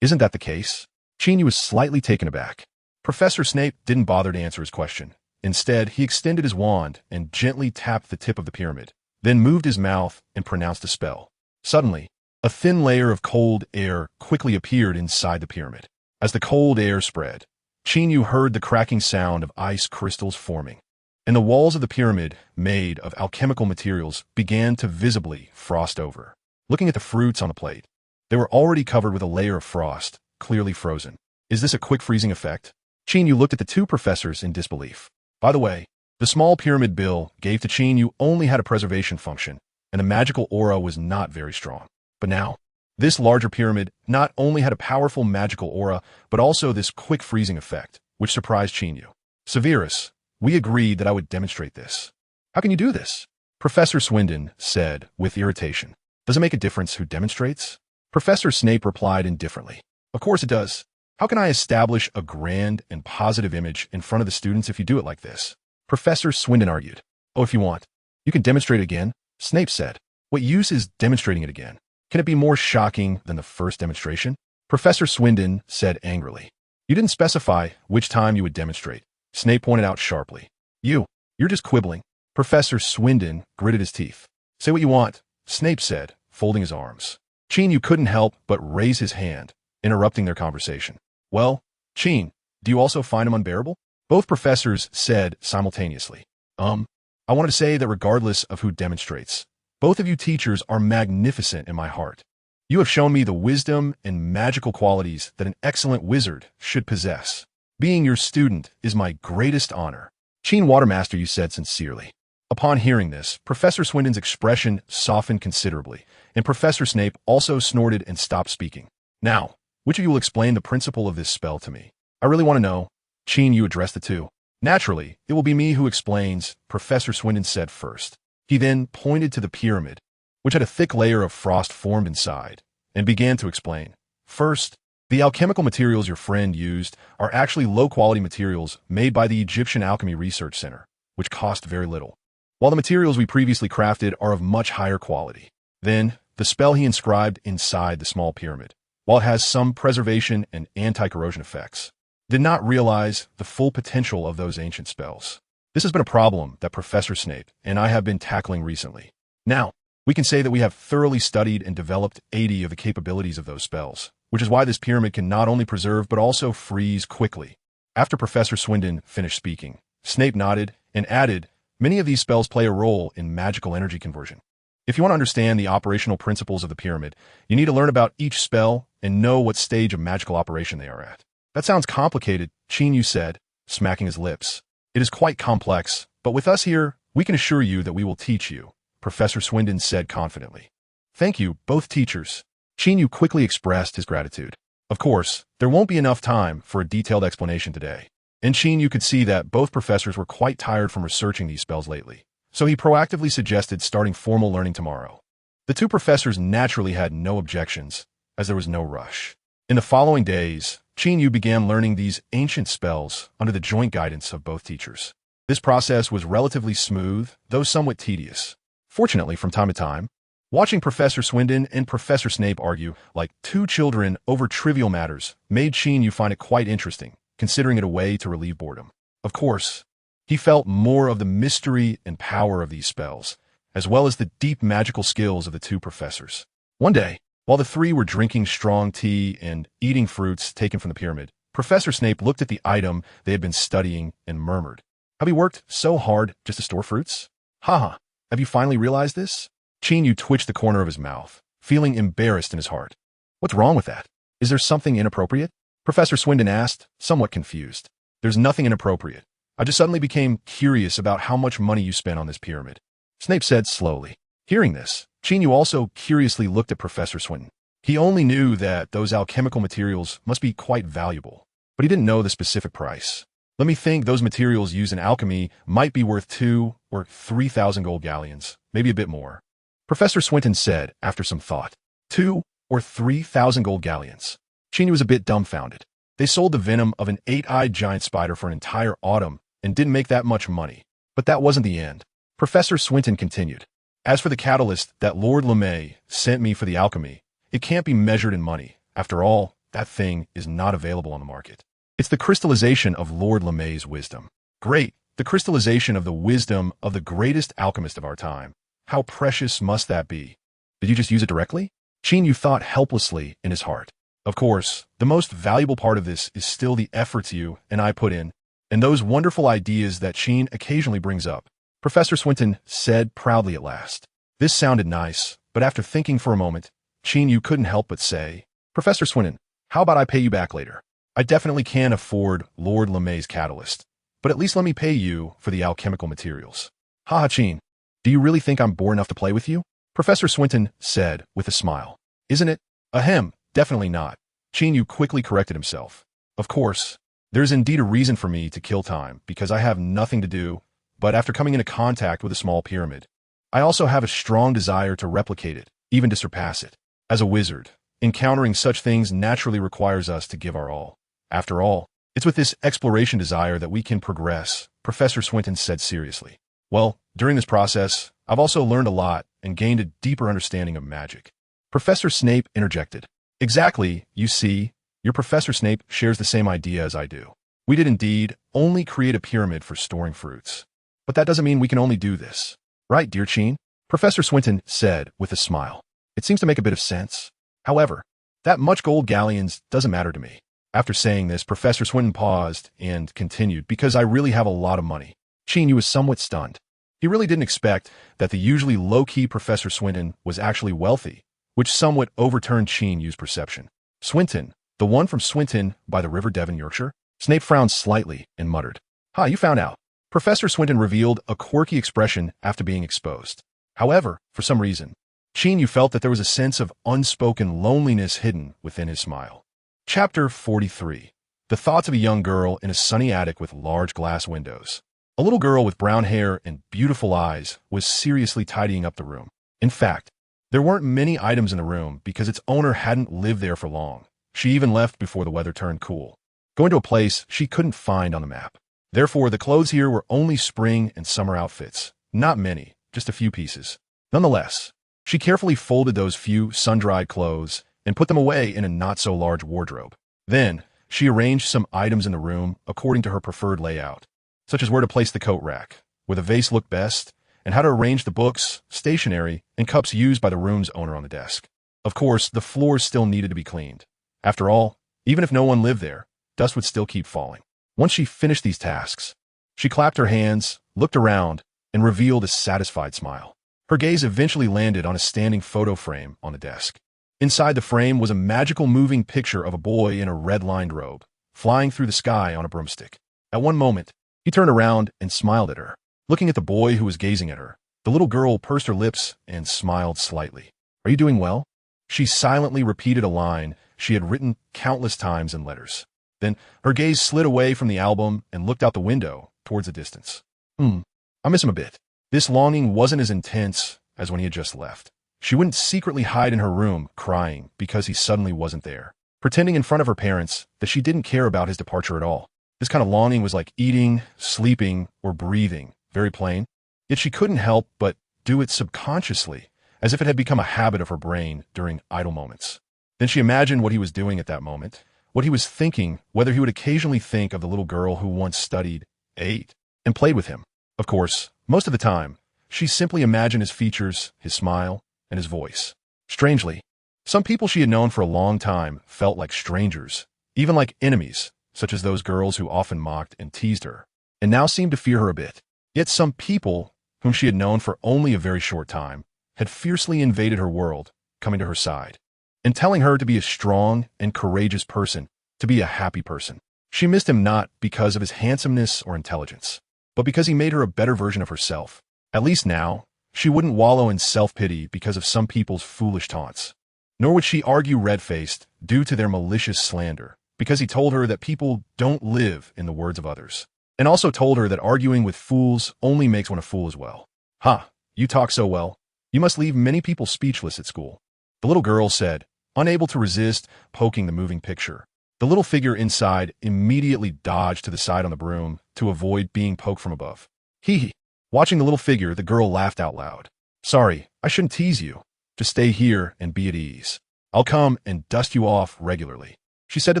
Isn't that the case? Qin Yu was slightly taken aback. Professor Snape didn't bother to answer his question. Instead, he extended his wand and gently tapped the tip of the pyramid, then moved his mouth and pronounced a spell. Suddenly, a thin layer of cold air quickly appeared inside the pyramid. As the cold air spread, Qin Yu heard the cracking sound of ice crystals forming, and the walls of the pyramid, made of alchemical materials, began to visibly frost over. Looking at the fruits on the plate, they were already covered with a layer of frost, clearly frozen. Is this a quick freezing effect? Qin Yu looked at the 2 professors in disbelief. By the way, the small pyramid Bill gave to Qin Yu only had a preservation function, and the magical aura was not very strong. But now, this larger pyramid not only had a powerful magical aura, but also this quick freezing effect, which surprised Qin Yu. Severus, we agreed that I would demonstrate this. How can you do this? Professor Swinton said with irritation. Does it make a difference who demonstrates? Professor Snape replied indifferently. Of course it does. How can I establish a grand and positive image in front of the students if you do it like this? Professor Swinton argued. Oh, if you want, you can demonstrate it again, Snape said. What use is demonstrating it again? Can it be more shocking than the first demonstration? Professor Swinton said angrily. You didn't specify which time you would demonstrate, Snape pointed out sharply. You're just quibbling. Professor Swinton gritted his teeth. Say what you want, Snape said, folding his arms. Qin Yu couldn't help but raise his hand, interrupting their conversation. Well, Qin, do you also find him unbearable? Both professors said simultaneously. I wanted to say that regardless of who demonstrates, both of you teachers are magnificent in my heart. You have shown me the wisdom and magical qualities that an excellent wizard should possess. Being your student is my greatest honor. Qin Watermaster, you said sincerely. Upon hearing this, Professor Swinton's expression softened considerably, and Professor Snape also snorted and stopped speaking. Now, which of you will explain the principle of this spell to me? I really want to know. Qin Yu addressed the two. Naturally, it will be me who explains, Professor Swindon said first. He then pointed to the pyramid, which had a thick layer of frost formed inside, and began to explain. First, the alchemical materials your friend used are actually low-quality materials made by the Egyptian Alchemy Research Center, which cost very little, while the materials we previously crafted are of much higher quality. Then, the spell he inscribed inside the small pyramid, while it has some preservation and anti-corrosion effects, did not realize the full potential of those ancient spells. This has been a problem that Professor Snape and I have been tackling recently. Now, we can say that we have thoroughly studied and developed 80 of the capabilities of those spells, which is why this pyramid can not only preserve but also freeze quickly. After Professor Swindon finished speaking, Snape nodded and added, many of these spells play a role in magical energy conversion. If you want to understand the operational principles of the pyramid, you need to learn about each spell and know what stage of magical operation they are at. That sounds complicated, Qin Yu said, smacking his lips. It is quite complex, but with us here, we can assure you that we will teach you, Professor Swindon said confidently. Thank you, both teachers. Qin Yu quickly expressed his gratitude. Of course, there won't be enough time for a detailed explanation today. And Qin Yu could see that both professors were quite tired from researching these spells lately, so he proactively suggested starting formal learning tomorrow. The two professors naturally had no objections, as there was no rush. In the following days, Qin Yu began learning these ancient spells under the joint guidance of both teachers. This process was relatively smooth, though somewhat tedious. Fortunately, from time to time, watching Professor Swindon and Professor Snape argue like two children over trivial matters made Qin Yu find it quite interesting, considering it a way to relieve boredom. Of course, he felt more of the mystery and power of these spells, as well as the deep magical skills of the two professors. One day, while the three were drinking strong tea and eating fruits taken from the pyramid, Professor Snape looked at the item they had been studying and murmured, "Have you worked so hard just to store fruits? Haha, have you finally realized this?" Qin Yu twitched the corner of his mouth, feeling embarrassed in his heart. "What's wrong with that? Is there something inappropriate?" Professor Swindon asked, somewhat confused. "There's nothing inappropriate. I just suddenly became curious about how much money you spent on this pyramid," Snape said slowly. Hearing this, Qin Yu also curiously looked at Professor Swindon. He only knew that those alchemical materials must be quite valuable, but he didn't know the specific price. "Let me think, those materials used in alchemy might be worth 2 or 3,000 gold galleons, maybe a bit more," Professor Swindon said after some thought. 2 or 3,000 gold galleons. Qin Yu was a bit dumbfounded. They sold the venom of an 8-eyed giant spider for an entire autumn and didn't make that much money. But that wasn't the end. Professor Swindon continued. "As for the catalyst that Lord LeMay sent me for the alchemy, it can't be measured in money. After all, that thing is not available on the market. It's the crystallization of Lord LeMay's wisdom. Great, the crystallization of the wisdom of the greatest alchemist of our time. How precious must that be? Did you just use it directly?" Qin Yu thought helplessly in his heart. "Of course, the most valuable part of this is still the efforts you and I put in, and those wonderful ideas that Qin occasionally brings up," Professor Swindon said proudly at last. This sounded nice, but after thinking for a moment, Qin Yu couldn't help but say, "Professor Swindon, how about I pay you back later? I definitely can't afford Lord LeMay's catalyst, but at least let me pay you for the alchemical materials." "Haha, Qin, do you really think I'm bored enough to play with you?" Professor Swindon said with a smile. "Isn't it? Ahem, definitely not." Qin Yu quickly corrected himself. "Of course, there's indeed a reason for me to kill time, because I have nothing to do, but after coming into contact with a small pyramid, I also have a strong desire to replicate it, even to surpass it. As a wizard, encountering such things naturally requires us to give our all. After all, it's with this exploration desire that we can progress," Professor Swindon said seriously. "Well, during this process, I've also learned a lot and gained a deeper understanding of magic." Professor Snape interjected. "Exactly, you see, your Professor Snape shares the same idea as I do. We did indeed only create a pyramid for storing fruits. But that doesn't mean we can only do this. Right, dear Qin?" Professor Swindon said with a smile. "It seems to make a bit of sense. However, that much gold galleons doesn't matter to me." After saying this, Professor Swindon paused and continued, "Because I really have a lot of money." Qin Yu was somewhat stunned. He really didn't expect that the usually low-key Professor Swindon was actually wealthy, which somewhat overturned Qin Yu's perception. "Swinton, the one from Swinton by the River Devon, Yorkshire?" Snape frowned slightly and muttered. "Ha, you found out." Professor Swindon revealed a quirky expression after being exposed. However, for some reason, Qin Yu felt that there was a sense of unspoken loneliness hidden within his smile. Chapter 43. The thoughts of a young girl in a sunny attic with large glass windows. A little girl with brown hair and beautiful eyes was seriously tidying up the room. In fact, there weren't many items in the room because its owner hadn't lived there for long. She even left before the weather turned cool, going to a place she couldn't find on the map. Therefore, the clothes here were only spring and summer outfits. Not many, just a few pieces. Nonetheless, she carefully folded those few sun-dried clothes and put them away in a not-so-large wardrobe. Then, she arranged some items in the room according to her preferred layout, such as where to place the coat rack, where the vase looked best, and how to arrange the books, stationery, and cups used by the room's owner on the desk. Of course, the floors still needed to be cleaned. After all, even if no one lived there, dust would still keep falling. Once she finished these tasks, she clapped her hands, looked around, and revealed a satisfied smile. Her gaze eventually landed on a standing photo frame on the desk. Inside the frame was a magical moving picture of a boy in a red-lined robe, flying through the sky on a broomstick. At one moment, he turned around and smiled at her. Looking at the boy who was gazing at her, the little girl pursed her lips and smiled slightly. "Are you doing well?" She silently repeated a line she had written countless times in letters. Then her gaze slid away from the album and looked out the window towards the distance. I miss him a bit. This longing wasn't as intense as when he had just left. She wouldn't secretly hide in her room, crying because he suddenly wasn't there, pretending in front of her parents that she didn't care about his departure at all. This kind of longing was like eating, sleeping, or breathing. Very plain, yet she couldn't help but do it subconsciously, as if it had become a habit of her brain during idle moments. Then she imagined what he was doing at that moment, what he was thinking, whether he would occasionally think of the little girl who once studied, ate, and played with him. Of course, most of the time, she simply imagined his features, his smile, and his voice. Strangely, some people she had known for a long time felt like strangers, even like enemies, such as those girls who often mocked and teased her, and now seemed to fear her a bit. Yet some people, whom she had known for only a very short time, had fiercely invaded her world, coming to her side, and telling her to be a strong and courageous person, to be a happy person. She missed him not because of his handsomeness or intelligence, but because he made her a better version of herself. At least now, she wouldn't wallow in self-pity because of some people's foolish taunts. Nor would she argue red-faced due to their malicious slander, because he told her that people don't live in the words of others, and also told her that arguing with fools only makes one a fool as well. "Ha, you talk so well. You must leave many people speechless at school," the little girl said, unable to resist poking the moving picture. The little figure inside immediately dodged to the side on the broom to avoid being poked from above. Hee. Watching the little figure, the girl laughed out loud. "Sorry, I shouldn't tease you. Just stay here and be at ease. I'll come and dust you off regularly," she said to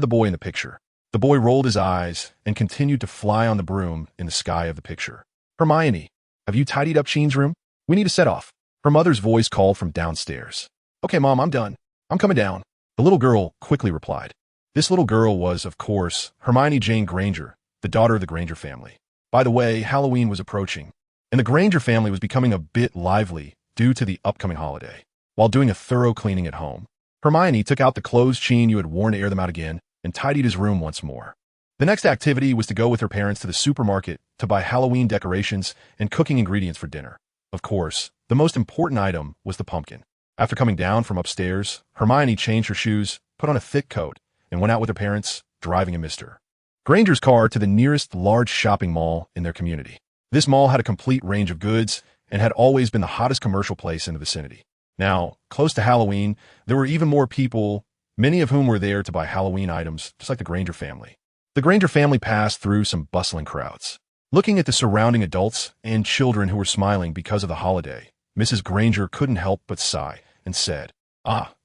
the boy in the picture. The boy rolled his eyes and continued to fly on the broom in the sky of the picture. "Hermione, have you tidied up Qin's room? We need to set off." Her mother's voice called from downstairs. "Okay, Mom, I'm done. I'm coming down," the little girl quickly replied. This little girl was, of course, Hermione Jane Granger, the daughter of the Granger family. By the way, Halloween was approaching, and the Granger family was becoming a bit lively due to the upcoming holiday. While doing a thorough cleaning at home, Hermione took out the clothes Qin Yu had worn to air them out again and tidied his room once more. The next activity was to go with her parents to the supermarket to buy Halloween decorations and cooking ingredients for dinner. Of course, the most important item was the pumpkin. After coming down from upstairs, Hermione changed her shoes, put on a thick coat, and went out with her parents, driving a Mr. Granger's car to the nearest large shopping mall in their community. This mall had a complete range of goods and had always been the hottest commercial place in the vicinity. Now, close to Halloween, there were even more people, many of whom were there to buy Halloween items, just like the Granger family. The Granger family passed through some bustling crowds. Looking at the surrounding adults and children who were smiling because of the holiday, Mrs. Granger couldn't help but sigh and said,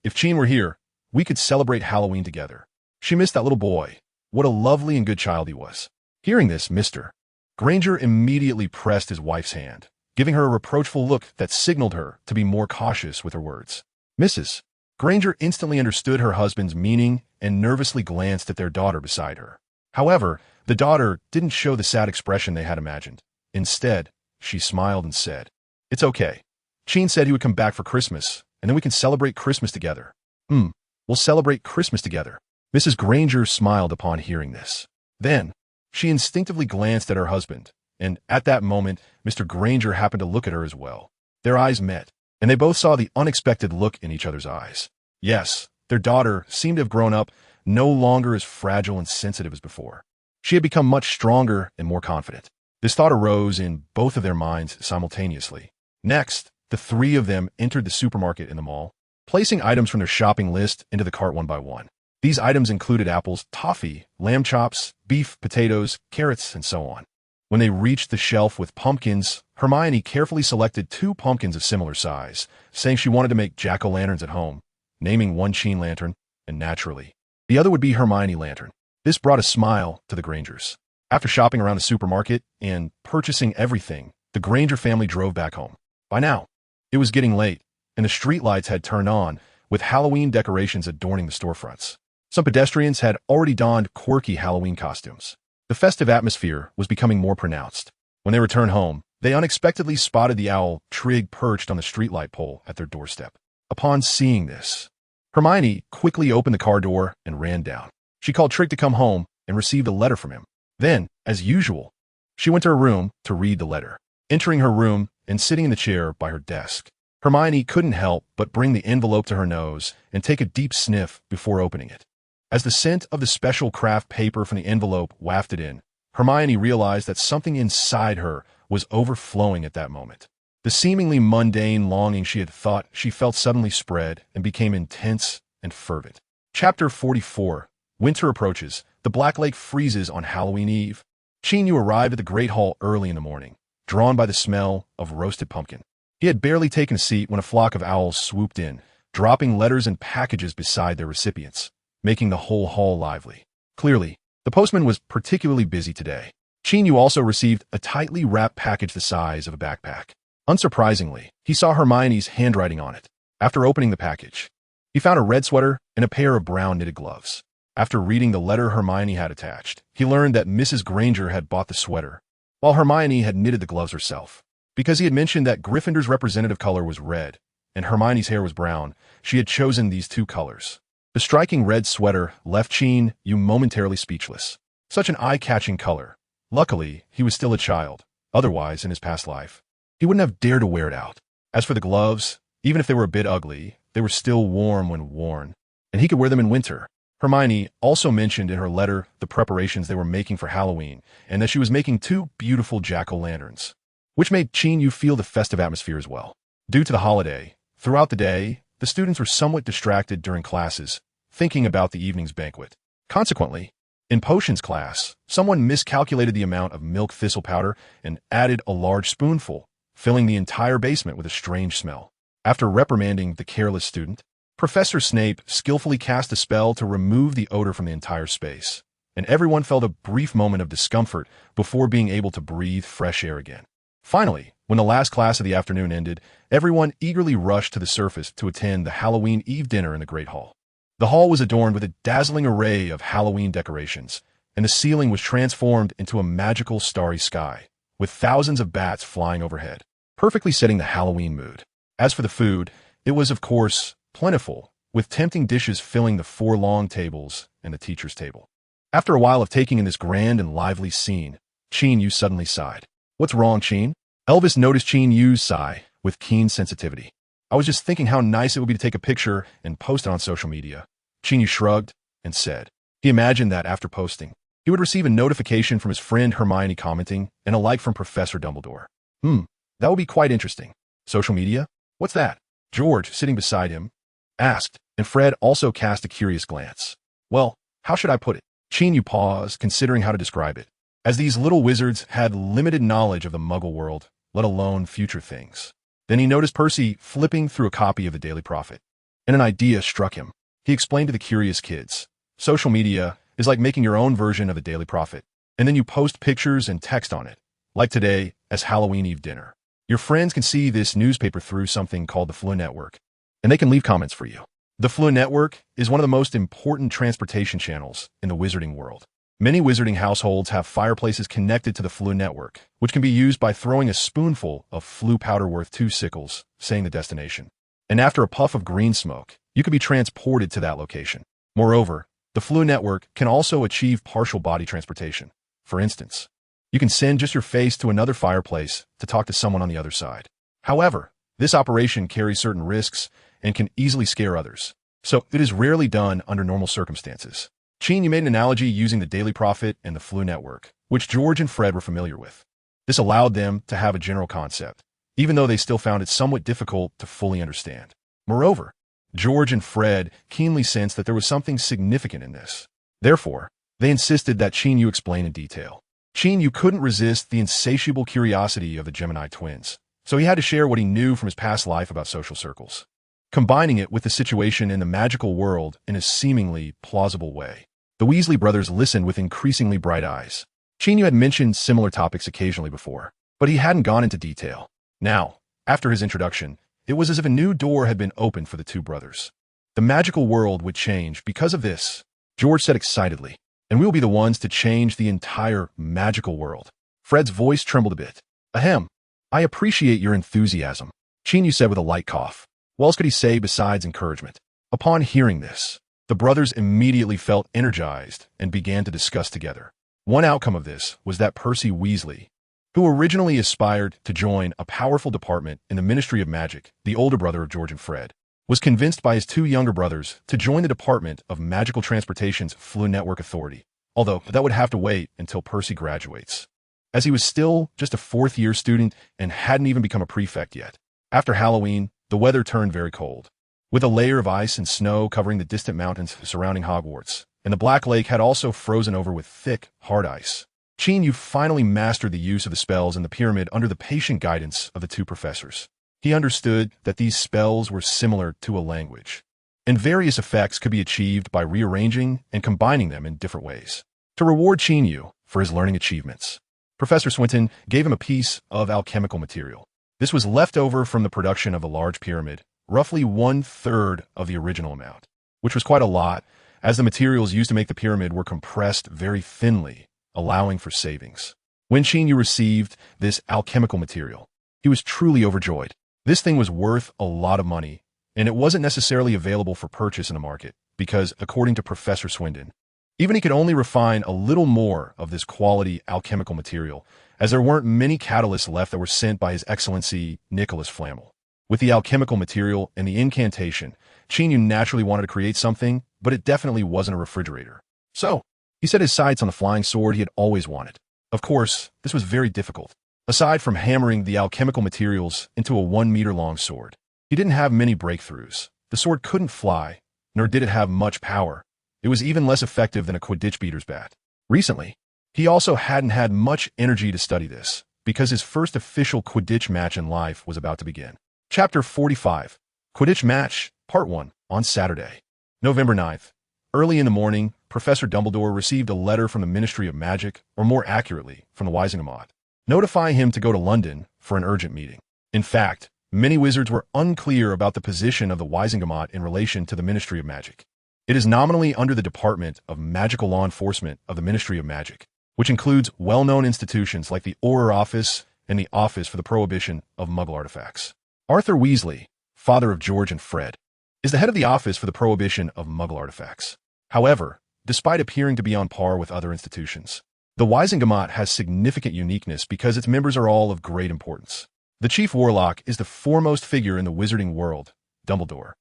If Qin were here, we could celebrate Halloween together. She missed that little boy. What a lovely and good child he was." Hearing this, Mr. Granger immediately pressed his wife's hand, giving her a reproachful look that signaled her to be more cautious with her words. Mrs. Granger instantly understood her husband's meaning and nervously glanced at their daughter beside her. However, the daughter didn't show the sad expression they had imagined. Instead, she smiled and said, "It's okay. Qin said he would come back for Christmas, and then we can celebrate Christmas together." We'll celebrate Christmas together." Mrs. Granger smiled upon hearing this. Then, she instinctively glanced at her husband, and at that moment, Mr. Granger happened to look at her as well. Their eyes met, and they both saw the unexpected look in each other's eyes. Yes, their daughter seemed to have grown up no longer as fragile and sensitive as before. She had become much stronger and more confident. This thought arose in both of their minds simultaneously. Next, the three of them entered the supermarket in the mall, placing items from their shopping list into the cart one by one. These items included apples, toffee, lamb chops, beef, potatoes, carrots, and so on. When they reached the shelf with pumpkins, Hermione carefully selected 2 pumpkins of similar size, saying she wanted to make jack-o'-lanterns at home, naming one Qin lantern, and naturally, the other would be Hermione lantern. This brought a smile to the Grangers. After shopping around the supermarket and purchasing everything, the Granger family drove back home. By now, it was getting late, and the streetlights had turned on, with Halloween decorations adorning the storefronts. Some pedestrians had already donned quirky Halloween costumes. The festive atmosphere was becoming more pronounced. When they returned home, they unexpectedly spotted the owl Trig perched on the streetlight pole at their doorstep. Upon seeing this, Hermione quickly opened the car door and ran down. She called Trig to come home and received a letter from him. Then, as usual, she went to her room to read the letter. Entering her room and sitting in the chair by her desk, Hermione couldn't help but bring the envelope to her nose and take a deep sniff before opening it. As the scent of the special craft paper from the envelope wafted in, Hermione realized that something inside her was overflowing at that moment. The seemingly mundane longing she had thought she felt suddenly spread and became intense and fervent. Chapter 44. Winter approaches. The Black Lake freezes on Halloween Eve. Qin Yu arrived at the Great Hall early in the morning, drawn by the smell of roasted pumpkin. He had barely taken a seat when a flock of owls swooped in, dropping letters and packages beside their recipients, making the whole hall lively. Clearly, the postman was particularly busy today. Qin Yu also received a tightly wrapped package the size of a backpack. Unsurprisingly, he saw Hermione's handwriting on it. After opening the package, he found a red sweater and a pair of brown knitted gloves. After reading the letter Hermione had attached, he learned that Mrs. Granger had bought the sweater, while Hermione had knitted the gloves herself. Because he had mentioned that Gryffindor's representative color was red, and Hermione's hair was brown, she had chosen these 2 colors. The striking red sweater left Qin Yu momentarily speechless. Such an eye-catching color. Luckily, he was still a child. Otherwise, in his past life, he wouldn't have dared to wear it out. As for the gloves, even if they were a bit ugly, they were still warm when worn, and he could wear them in winter. Hermione also mentioned in her letter the preparations they were making for Halloween, and that she was making 2 beautiful jack-o'-lanterns, which made Qin Yu feel the festive atmosphere as well. Due to the holiday, throughout the day, the students were somewhat distracted during classes, thinking about the evening's banquet. Consequently, in potions class, someone miscalculated the amount of milk thistle powder and added a large spoonful, filling the entire basement with a strange smell. After reprimanding the careless student, Professor Snape skillfully cast a spell to remove the odor from the entire space, and everyone felt a brief moment of discomfort before being able to breathe fresh air again. Finally, when the last class of the afternoon ended, everyone eagerly rushed to the surface to attend the Halloween Eve dinner in the Great Hall. The hall was adorned with a dazzling array of Halloween decorations, and the ceiling was transformed into a magical starry sky, with thousands of bats flying overhead, perfectly setting the Halloween mood. As for the food, it was, of course, plentiful, with tempting dishes filling the 4 long tables and the teacher's table. After a while of taking in this grand and lively scene, Qin Yu suddenly sighed. "What's wrong, Qin?" Elvis noticed Qin Yu's sigh with keen sensitivity. "I was just thinking how nice it would be to take a picture and post it on social media." Qin Yu shrugged and said he imagined that after posting, he would receive a notification from his friend Hermione commenting and a like from Professor Dumbledore. That would be quite interesting. Social media? What's that? George, sitting beside him, asked, and Fred also cast a curious glance. Well, how should I put it? Qin Yu paused, considering how to describe it, as these little wizards had limited knowledge of the Muggle world, let alone future things. Then he noticed Percy flipping through a copy of the Daily Prophet, and an idea struck him. He explained to the curious kids, social media is like making your own version of the Daily Prophet, and then you post pictures and text on it, like today as Halloween Eve dinner. Your friends can see this newspaper through something called the Floo Network, and they can leave comments for you. The Floo Network is one of the most important transportation channels in the wizarding world. Many wizarding households have fireplaces connected to the Floo Network, which can be used by throwing a spoonful of Floo powder worth 2 sickles, saying the destination. And after a puff of green smoke, you can be transported to that location. Moreover, the Floo Network can also achieve partial body transportation. For instance, you can send just your face to another fireplace to talk to someone on the other side. However, this operation carries certain risks and can easily scare others, so it is rarely done under normal circumstances. Qin Yu made an analogy using the Daily Prophet and the Flu Network, which George and Fred were familiar with. This allowed them to have a general concept, even though they still found it somewhat difficult to fully understand. Moreover, George and Fred keenly sensed that there was something significant in this. Therefore, they insisted that Qin Yu explain in detail. Qin Yu couldn't resist the insatiable curiosity of the Gemini twins, so he had to share what he knew from his past life about social circles, combining it with the situation in the magical world in a seemingly plausible way. The Weasley brothers listened with increasingly bright eyes. Qin Yu had mentioned similar topics occasionally before, but he hadn't gone into detail. Now, after his introduction, it was as if a new door had been opened for the two brothers. The magical world would change because of this, George said excitedly, and we will be the ones to change the entire magical world. Fred's voice trembled a bit. Ahem. I appreciate your enthusiasm, Qin Yu said with a light cough. What else could he say besides encouragement? Upon hearing this, the brothers immediately felt energized and began to discuss together. One outcome of this was that Percy Weasley, who originally aspired to join a powerful department in the Ministry of Magic, the older brother of George and Fred, was convinced by his two younger brothers to join the Department of Magical Transportation's Flu Network Authority, although that would have to wait until Percy graduates, as he was still just a fourth-year student and hadn't even become a prefect yet. After Halloween, the weather turned very cold, with a layer of ice and snow covering the distant mountains surrounding Hogwarts, and the Black Lake had also frozen over with thick, hard ice. Qin Yu finally mastered the use of the spells in the pyramid under the patient guidance of the two professors. He understood that these spells were similar to a language, and various effects could be achieved by rearranging and combining them in different ways. To reward Qin Yu for his learning achievements, Professor Swinton gave him a piece of alchemical material. This was left over from the production of a large pyramid, roughly 1/3 of the original amount, which was quite a lot, as the materials used to make the pyramid were compressed very thinly, allowing for savings. When Qin Yu received this alchemical material, he was truly overjoyed. This thing was worth a lot of money, and it wasn't necessarily available for purchase in the market, because, according to Professor Swinton, even he could only refine a little more of this quality alchemical material, as there weren't many catalysts left that were sent by His Excellency Nicholas Flamel. With the alchemical material and the incantation, Qin Yu naturally wanted to create something, but it definitely wasn't a refrigerator. So, he set his sights on the flying sword he had always wanted. Of course, this was very difficult. Aside from hammering the alchemical materials into a 1-meter-long sword, he didn't have many breakthroughs. The sword couldn't fly, nor did it have much power. It was even less effective than a Quidditch beater's bat. Recently, he also hadn't had much energy to study this, because his first official Quidditch match in life was about to begin. Chapter 45, Quidditch Match, Part 1, on Saturday, November 9th. Early in the morning, Professor Dumbledore received a letter from the Ministry of Magic, or more accurately, from the Wizengamot, notifying him to go to London for an urgent meeting. In fact, many wizards were unclear about the position of the Wizengamot in relation to the Ministry of Magic. It is nominally under the Department of Magical Law Enforcement of the Ministry of Magic, which includes well-known institutions like the Auror Office and the Office for the Prohibition of Muggle Artifacts. Arthur Weasley, father of George and Fred, is the head of the Office for the Prohibition of Muggle Artifacts. However, despite appearing to be on par with other institutions, the Wizengamot has significant uniqueness because its members are all of great importance. The Chief Warlock is the foremost figure in the wizarding world, Dumbledore,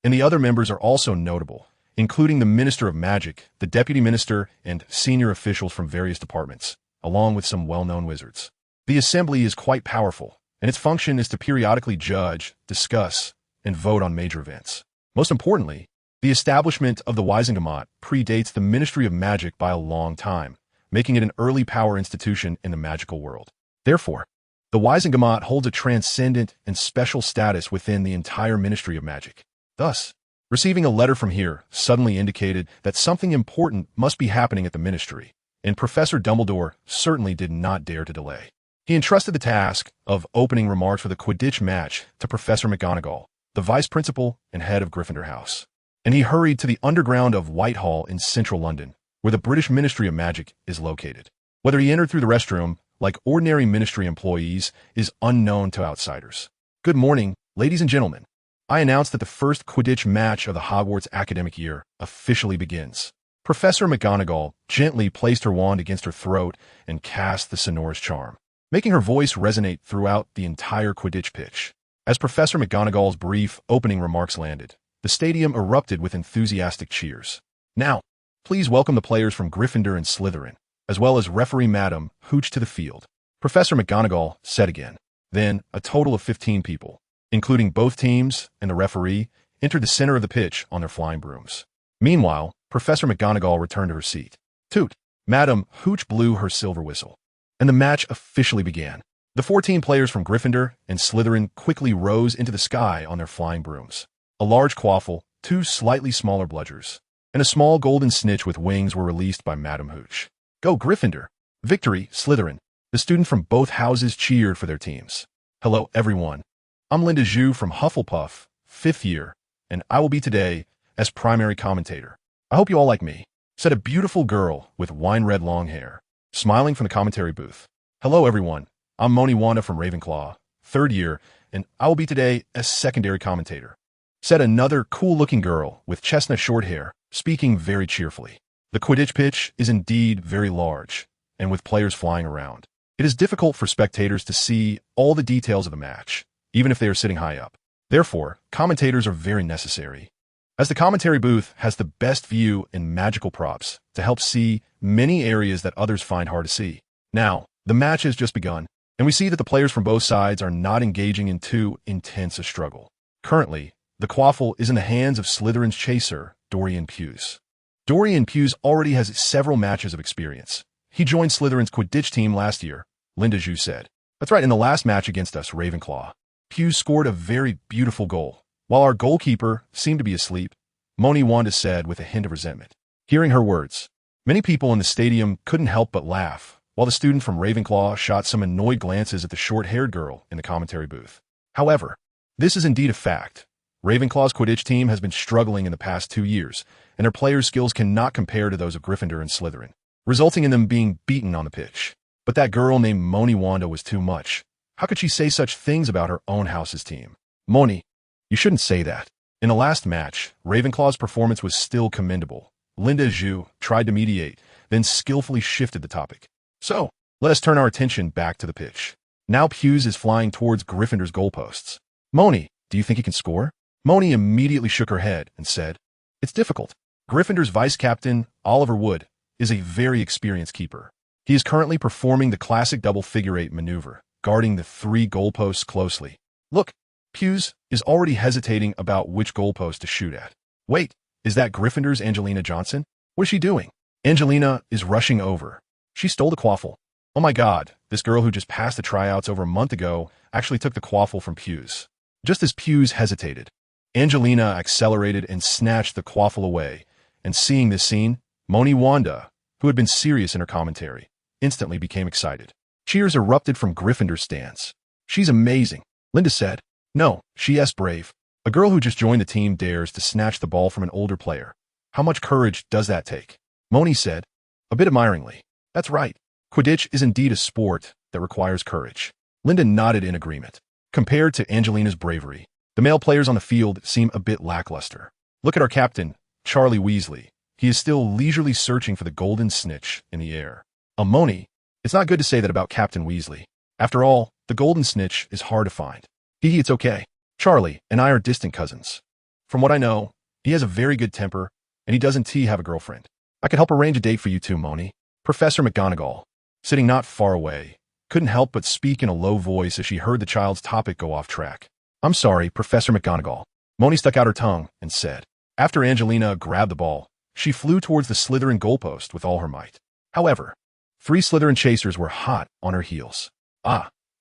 and the other members are also notable, including the Minister of Magic, the Deputy Minister, and senior officials from various departments, along with some well-known wizards. The Assembly is quite powerful, and its function is to periodically judge, discuss, and vote on major events. Most importantly, the establishment of the Wizengamot predates the Ministry of Magic by a long time, making it an early power institution in the magical world. Therefore, the Wizengamot holds a transcendent and special status within the entire Ministry of Magic. Thus, receiving a letter from here suddenly indicated that something important must be happening at the ministry, and Professor Dumbledore certainly did not dare to delay. He entrusted the task of opening remarks for the Quidditch match to Professor McGonagall, the vice principal and head of Gryffindor House, and he hurried to the underground of Whitehall in central London, where the British Ministry of Magic is located. Whether he entered through the restroom, like ordinary ministry employees, is unknown to outsiders. Good morning, ladies and gentlemen. I announce that the first Quidditch match of the Hogwarts academic year officially begins. Professor McGonagall gently placed her wand against her throat and cast the sonorous charm, making her voice resonate throughout the entire Quidditch pitch. As Professor McGonagall's brief opening remarks landed, the stadium erupted with enthusiastic cheers. Now, Please welcome the players from Gryffindor and Slytherin, as well as referee Madam Hooch to the field. Professor McGonagall said again. Then, a total of 15 people, including both teams and the referee, entered the center of the pitch on their flying brooms. Meanwhile, Professor McGonagall returned to her seat. Toot! Madam Hooch blew her silver whistle, and the match officially began. The 14 players from Gryffindor and Slytherin quickly rose into the sky on their flying brooms. A large quaffle, 2 slightly smaller bludgers, and a small golden snitch with wings were released by Madam Hooch. Go Gryffindor! Victory, Slytherin! The students from both houses cheered for their teams. Hello, everyone. I'm Linda Zhu from Hufflepuff, 5th year, and I will be today as primary commentator. I hope you all like me, said a beautiful girl with wine-red long hair, smiling from the commentary booth. Hello, everyone. I'm Moni Wanda from Ravenclaw, 3rd year, and I will be today as secondary commentator, said another cool-looking girl with chestnut short hair, speaking very cheerfully. The Quidditch pitch is indeed very large, and with players flying around. It is difficult for spectators to see all the details of the match, even if they are sitting high up. Therefore, commentators are very necessary, as the commentary booth has the best view in magical props to help see many areas that others find hard to see. Now, the match has just begun, and we see that the players from both sides are not engaging in too intense a struggle. Currently, the quaffle is in the hands of Slytherin's chaser, Dorian Pughs. Dorian Pughs already has several matches of experience. He joined Slytherin's Quidditch team last year, Linda Zhu said. That's right, in the last match against us, Ravenclaw. Pughs scored a very beautiful goal. While our goalkeeper seemed to be asleep, Moni Wanda said with a hint of resentment. Hearing her words, many people in the stadium couldn't help but laugh, while the student from Ravenclaw shot some annoyed glances at the short-haired girl in the commentary booth. However, this is indeed a fact. Ravenclaw's Quidditch team has been struggling in the past 2 years, and their players' skills cannot compare to those of Gryffindor and Slytherin, resulting in them being beaten on the pitch. But that girl named Moni Wanda was too much. How could she say such things about her own house's team? Moni, you shouldn't say that. In the last match, Ravenclaw's performance was still commendable. Linda Zhu tried to mediate, then skillfully shifted the topic. So, let us turn our attention back to the pitch. Now Pughs is flying towards Gryffindor's goalposts. Moni, do you think he can score? Moni immediately shook her head and said, It's difficult. Gryffindor's vice-captain, Oliver Wood, is a very experienced keeper. He is currently performing the classic double figure-8 maneuver, guarding the 3 goalposts closely. Look, Pughs is already hesitating about which goalpost to shoot at. Wait, is that Gryffindor's Angelina Johnson? What is she doing? Angelina is rushing over. She stole the quaffle. Oh my god, this girl who just passed the tryouts over a month ago actually took the quaffle from Pughs. Just as Pughs hesitated, Angelina accelerated and snatched the quaffle away, and seeing this scene, Moni Wanda, who had been serious in her commentary, instantly became excited. Cheers erupted from Gryffindor's stands. She's amazing, Linda said. No, she's brave. A girl who just joined the team dares to snatch the ball from an older player. How much courage does that take? Moni said, a bit admiringly. That's right. Quidditch is indeed a sport that requires courage. Linda nodded in agreement. Compared to Angelina's bravery, the male players on the field seem a bit lackluster. Look at our captain, Charlie Weasley. He is still leisurely searching for the golden snitch in the air. Moni, it's not good to say that about Captain Weasley. After all, the golden snitch is hard to find. It's okay. Charlie and I are distant cousins. From what I know, he has a very good temper, and he doesn't have a girlfriend. I could help arrange a date for you two, Moni. Professor McGonagall, sitting not far away, couldn't help but speak in a low voice as she heard the child's topic go off track. I'm sorry, Professor McGonagall. Moni stuck out her tongue and said. After Angelina grabbed the ball, she flew towards the Slytherin goalpost with all her might. However, 3 Slytherin chasers were hot on her heels.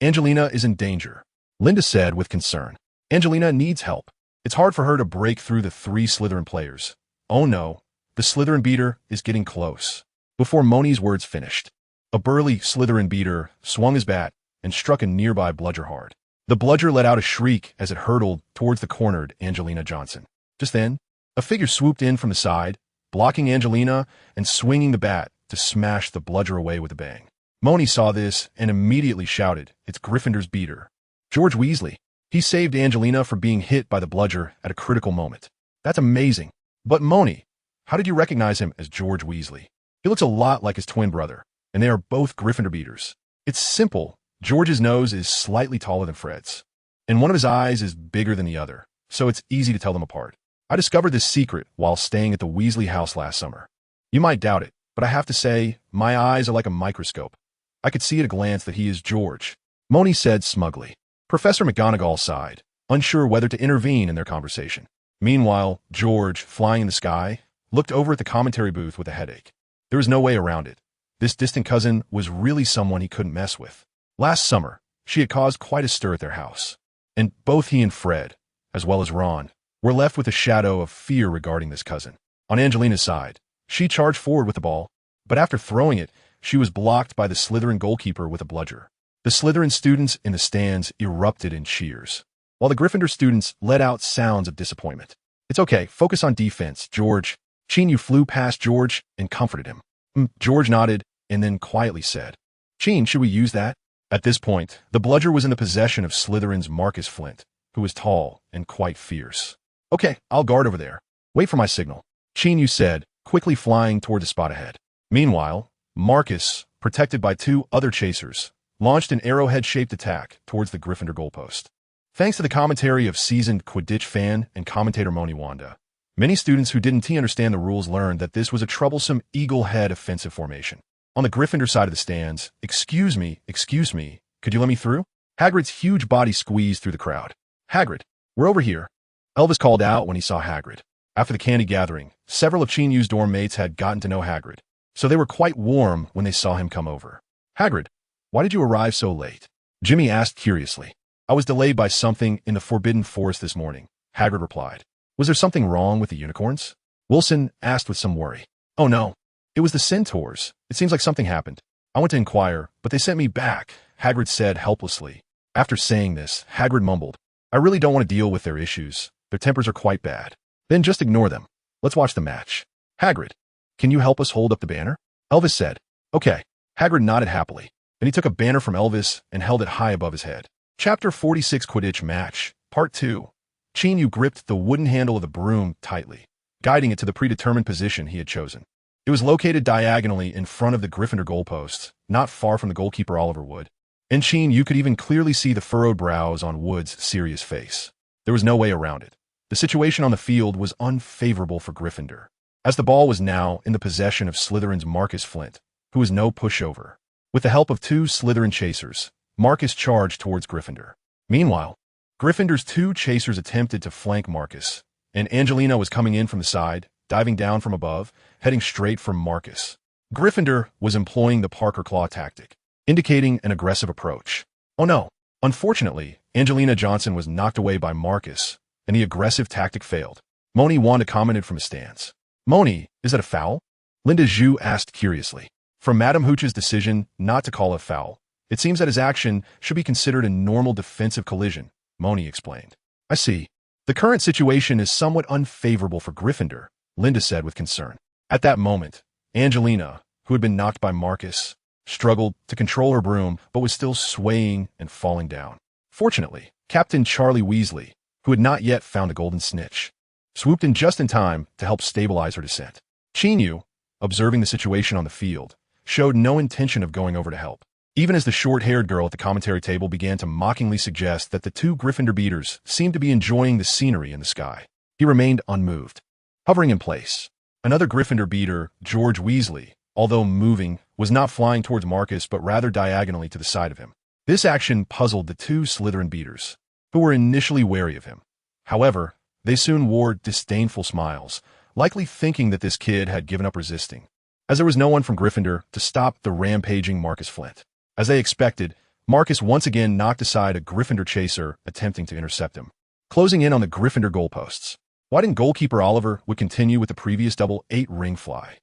Angelina is in danger, Linda said with concern. Angelina needs help. It's hard for her to break through the 3 Slytherin players. Oh no, the Slytherin beater is getting close. Before Moni's words finished, a burly Slytherin beater swung his bat and struck a nearby bludger hard. The bludger let out a shriek as it hurtled towards the cornered Angelina Johnson. Just then, a figure swooped in from the side, blocking Angelina and swinging the bat to smash the bludger away with a bang. Moni saw this and immediately shouted, It's Gryffindor's beater. George Weasley. He saved Angelina from being hit by the bludger at a critical moment. That's amazing. But Moni, how did you recognize him as George Weasley? He looks a lot like his twin brother, and they are both Gryffindor beaters. It's simple. George's nose is slightly taller than Fred's, and one of his eyes is bigger than the other, so it's easy to tell them apart. I discovered this secret while staying at the Weasley house last summer. You might doubt it, but I have to say, my eyes are like a microscope. I could see at a glance that he is George, Moni said smugly. Professor McGonagall sighed, unsure whether to intervene in their conversation. Meanwhile, George, flying in the sky, looked over at the commentary booth with a headache. There was no way around it. This distant cousin was really someone he couldn't mess with. Last summer, she had caused quite a stir at their house, and both he and Fred, as well as Ron, were left with a shadow of fear regarding this cousin. On Angelina's side, she charged forward with the ball, but after throwing it, she was blocked by the Slytherin goalkeeper with a bludger. The Slytherin students in the stands erupted in cheers, while the Gryffindor students let out sounds of disappointment. It's okay, focus on defense, George. Qin Yu flew past George and comforted him. George nodded and then quietly said, Qin, should we use that? At this point, the bludger was in the possession of Slytherin's Marcus Flint, who was tall and quite fierce. Okay, I'll guard over there. Wait for my signal, Qin Yu said, quickly flying toward the spot ahead. Meanwhile, Marcus, protected by two other chasers, launched an arrowhead-shaped attack towards the Gryffindor goalpost. Thanks to the commentary of seasoned Quidditch fan and commentator Moni Wanda, many students who didn't understand the rules learned that this was a troublesome eagle head offensive formation. On the Gryffindor side of the stands, excuse me, could you let me through? Hagrid's huge body squeezed through the crowd. Hagrid, we're over here. Elvis called out when he saw Hagrid. After the candy gathering, several of Qin Yu's dorm mates had gotten to know Hagrid, so they were quite warm when they saw him come over. Hagrid, why did you arrive so late? Jimmy asked curiously. I was delayed by something in the Forbidden Forest this morning, Hagrid replied. Was there something wrong with the unicorns? Wilson asked with some worry. Oh no, it was the centaurs. It seems like something happened. I went to inquire, but they sent me back, Hagrid said helplessly. After saying this, Hagrid mumbled, I really don't want to deal with their issues. Their tempers are quite bad. Then just ignore them. Let's watch the match. Hagrid, can you help us hold up the banner? Elvis said. Okay. Hagrid nodded happily. Then he took a banner from Elvis and held it high above his head. Chapter 46 Quidditch Match, Part 2. Qin Yu gripped the wooden handle of the broom tightly, guiding it to the predetermined position he had chosen. It was located diagonally in front of the Gryffindor goalposts, not far from the goalkeeper Oliver Wood. In Qin Yu could even clearly see the furrowed brows on Wood's serious face. There was no way around it. The situation on the field was unfavorable for Gryffindor, as the ball was now in the possession of Slytherin's Marcus Flint, who was no pushover. With the help of two Slytherin chasers, Marcus charged towards Gryffindor. Meanwhile, Gryffindor's two chasers attempted to flank Marcus, and Angelina was coming in from the side, diving down from above, heading straight for Marcus. Gryffindor was employing the Parker Claw tactic, indicating an aggressive approach. Oh no! Unfortunately, Angelina Johnson was knocked away by Marcus, and the aggressive tactic failed. Moni Wanda commented from a stance. Moni, is that a foul? Linda Zhu asked curiously. From Madame Hooch's decision not to call a foul, it seems that his action should be considered a normal defensive collision, Moni explained. I see. The current situation is somewhat unfavorable for Gryffindor, Linda said with concern. At that moment, Angelina, who had been knocked by Marcus, struggled to control her broom but was still swaying and falling down. Fortunately, Captain Charlie Weasley, who had not yet found the golden snitch, swooped in just in time to help stabilize her descent. Qin Yu, observing the situation on the field, showed no intention of going over to help, even as the short-haired girl at the commentary table began to mockingly suggest that the two Gryffindor beaters seemed to be enjoying the scenery in the sky. He remained unmoved, hovering in place. Another Gryffindor beater, George Weasley, although moving, was not flying towards Marcus but rather diagonally to the side of him. This action puzzled the two Slytherin beaters, who were initially wary of him. However, they soon wore disdainful smiles, likely thinking that this kid had given up resisting, as there was no one from Gryffindor to stop the rampaging Marcus Flint. As they expected, Marcus once again knocked aside a Gryffindor chaser attempting to intercept him, closing in on the Gryffindor goalposts. Why didn't goalkeeper Oliver would continue with the previous double 8-ring fly?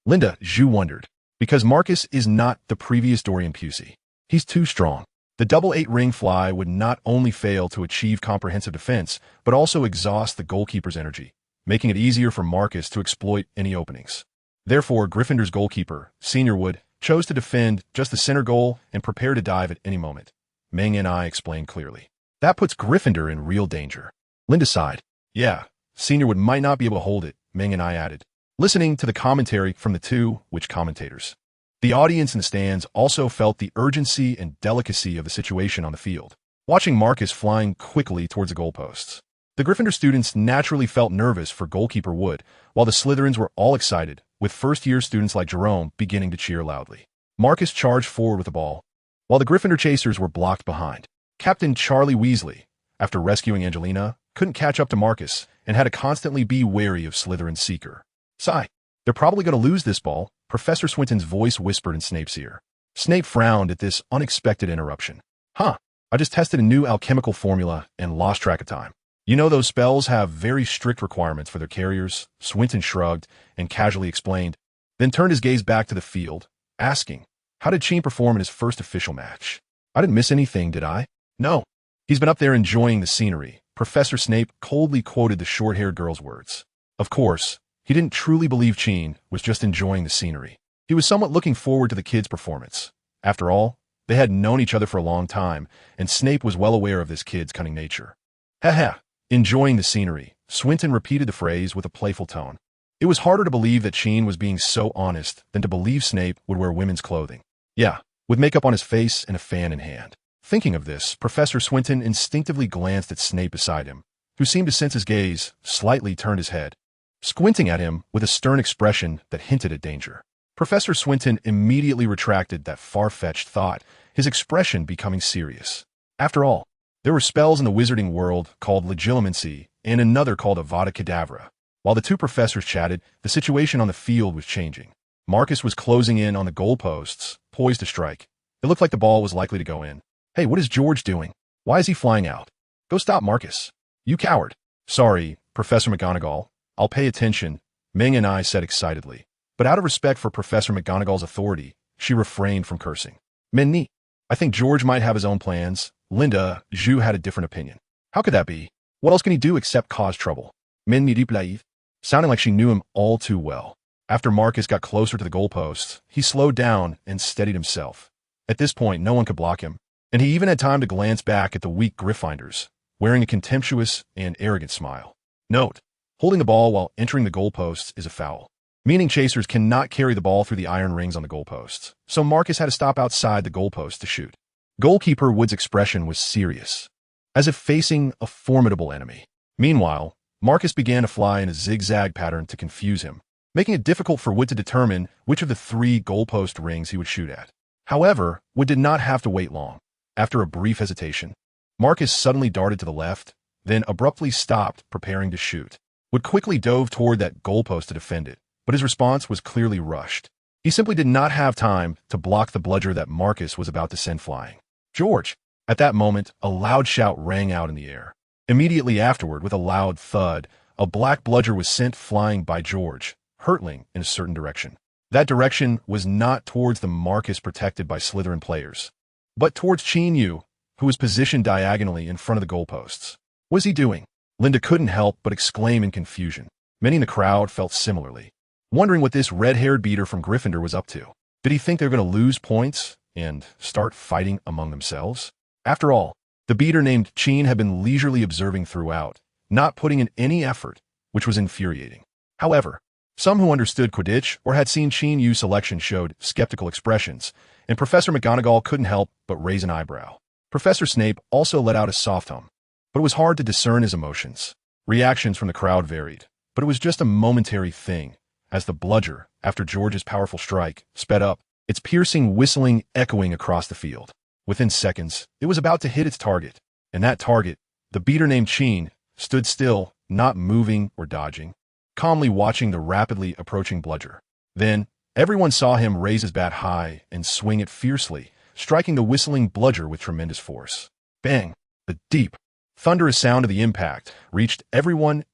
Linda Zhu wondered. Because Marcus is not the previous Dorian Pusey. He's too strong. The double 8-ring fly would not only fail to achieve comprehensive defense, but also exhaust the goalkeeper's energy, making it easier for Marcus to exploit any openings. Therefore, Gryffindor's goalkeeper, Senior Wood, chose to defend just the center goal and prepare to dive at any moment. Meng and I explained clearly. That puts Gryffindor in real danger. Linda sighed. Yeah, Senior Wood might not be able to hold it, Meng and I added, listening to the commentary from the two witch commentators. The audience in the stands also felt the urgency and delicacy of the situation on the field, watching Marcus flying quickly towards the goalposts. The Gryffindor students naturally felt nervous for goalkeeper Wood, while the Slytherins were all excited with first-year students like Jerome beginning to cheer loudly. Marcus charged forward with the ball, while the Gryffindor chasers were blocked behind. Captain Charlie Weasley, after rescuing Angelina, couldn't catch up to Marcus and had to constantly be wary of Slytherin's seeker. Sigh. They're probably going to lose this ball, Professor Swinton's voice whispered in Snape's ear. Snape frowned at this unexpected interruption. Huh, I just tested a new alchemical formula and lost track of time. You know those spells have very strict requirements for their carriers, Swinton shrugged and casually explained, then turned his gaze back to the field, asking, how did Qin perform in his first official match? I didn't miss anything, did I? No. He's been up there enjoying the scenery, Professor Snape coldly quoted the short-haired girl's words. Of course, he didn't truly believe Qin was just enjoying the scenery. He was somewhat looking forward to the kid's performance. After all, they had known each other for a long time, and Snape was well aware of this kid's cunning nature. Ha. Enjoying the scenery, Swinton repeated the phrase with a playful tone. It was harder to believe that Qin was being so honest than to believe Snape would wear women's clothing. Yeah, with makeup on his face and a fan in hand. Thinking of this, Professor Swinton instinctively glanced at Snape beside him, who seemed to sense his gaze, slightly turned his head, squinting at him with a stern expression that hinted at danger. Professor Swinton immediately retracted that far-fetched thought, his expression becoming serious. After all, there were spells in the wizarding world called legilimency and another called Avada Kedavra. While the two professors chatted, the situation on the field was changing. Marcus was closing in on the goalposts, poised to strike. It looked like the ball was likely to go in. Hey, what is George doing? Why is he flying out? Go stop Marcus. You coward. Sorry, Professor McGonagall. I'll pay attention, Ming and I said excitedly. But out of respect for Professor McGonagall's authority, she refrained from cursing. Minnie, I think George might have his own plans. Linda, Zhu had a different opinion. How could that be? What else can he do except cause trouble? Minnie Duplaive, sounding like she knew him all too well. After Marcus got closer to the goalposts, he slowed down and steadied himself. At this point, no one could block him, and he even had time to glance back at the weak Gryffindors, wearing a contemptuous and arrogant smile. Note, holding the ball while entering the goalposts is a foul, meaning chasers cannot carry the ball through the iron rings on the goalposts, so Marcus had to stop outside the goalpost to shoot. Goalkeeper Wood's expression was serious, as if facing a formidable enemy. Meanwhile, Marcus began to fly in a zigzag pattern to confuse him, making it difficult for Wood to determine which of the 3 goalpost rings he would shoot at. However, Wood did not have to wait long. After a brief hesitation, Marcus suddenly darted to the left, then abruptly stopped, preparing to shoot. Wood quickly dove toward that goalpost to defend it, but his response was clearly rushed. He simply did not have time to block the bludger that Marcus was about to send flying. George! At that moment, a loud shout rang out in the air. Immediately afterward, with a loud thud, a black bludger was sent flying by George, hurtling in a certain direction. That direction was not towards the Marcus protected by Slytherin players, but towards Qin Yu, who was positioned diagonally in front of the goalposts. What was he doing? Linda couldn't help but exclaim in confusion. Many in the crowd felt similarly, wondering what this red-haired beater from Gryffindor was up to. Did he think they were going to lose points and start fighting among themselves? After all, the beater named Qin had been leisurely observing throughout, not putting in any effort, which was infuriating. However, some who understood Quidditch or had seen Qin Yu's selection showed skeptical expressions, and Professor McGonagall couldn't help but raise an eyebrow. Professor Snape also let out a soft hum, but it was hard to discern his emotions. Reactions from the crowd varied, but it was just a momentary thing, as the bludger, after George's powerful strike, sped up, its piercing whistling echoing across the field. Within seconds, it was about to hit its target, and that target, the beater named Qin, stood still, not moving or dodging, calmly watching the rapidly approaching bludger. Then, everyone saw him raise his bat high and swing it fiercely, striking the whistling bludger with tremendous force. Bang! The deep, thunderous sound of the impact reached everyone's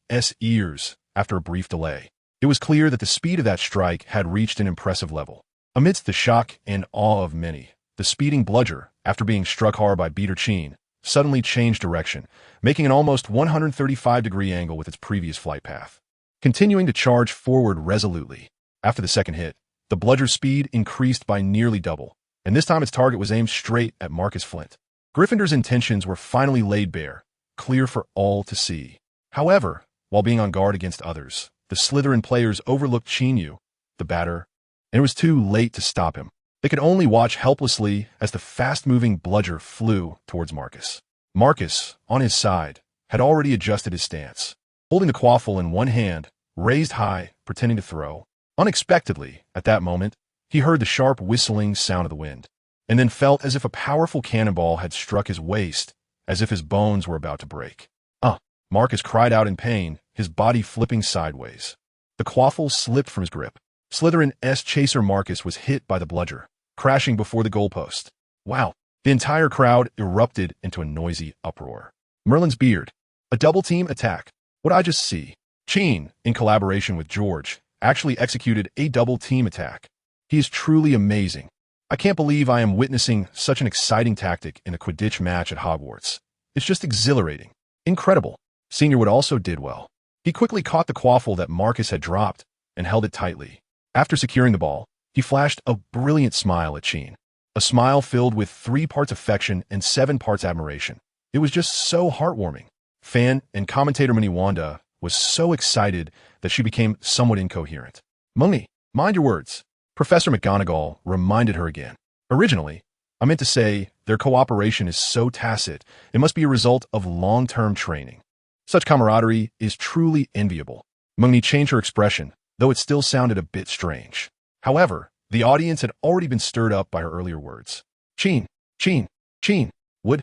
ears after a brief delay. It was clear that the speed of that strike had reached an impressive level. Amidst the shock and awe of many, the speeding bludger, after being struck hard by beater Qin, suddenly changed direction, making an almost 135-degree angle with its previous flight path. Continuing to charge forward resolutely, after the second hit, the bludger's speed increased by nearly double, and this time its target was aimed straight at Marcus Flint. Gryffindor's intentions were finally laid bare, clear for all to see. However, while being on guard against others, the Slytherin players overlooked Qin Yu, the batter, and it was too late to stop him. They could only watch helplessly as the fast-moving bludger flew towards Marcus. Marcus, on his side, had already adjusted his stance. Holding the quaffle in one hand, raised high, pretending to throw, Unexpectedly, at that moment, he heard the sharp whistling sound of the wind, and then felt as if a powerful cannonball had struck his waist, as if his bones were about to break. Marcus cried out in pain, his body flipping sideways. The quaffle slipped from his grip. Slytherin's chaser Marcus was hit by the bludger, crashing before the goalpost. Wow! The entire crowd erupted into a noisy uproar. Merlin's beard. A double-team attack. What'd I just see? Qin, in collaboration with George, actually executed a double-team attack. He is truly amazing. I can't believe I am witnessing such an exciting tactic in a Quidditch match at Hogwarts. It's just exhilarating. Incredible. Senior Wood also did well. He quickly caught the quaffle that Marcus had dropped and held it tightly. After securing the ball, he flashed a brilliant smile at Qin. A smile filled with 3 parts affection and 7 parts admiration. It was just so heartwarming. Fan and commentator Wanda was so excited that she became somewhat incoherent. Mungni, mind your words. Professor McGonagall reminded her again. Originally, I meant to say their cooperation is so tacit, it must be a result of long-term training. Such camaraderie is truly enviable. Mungni changed her expression, though it still sounded a bit strange. However, the audience had already been stirred up by her earlier words. Qin, Qin, Qin, Wood.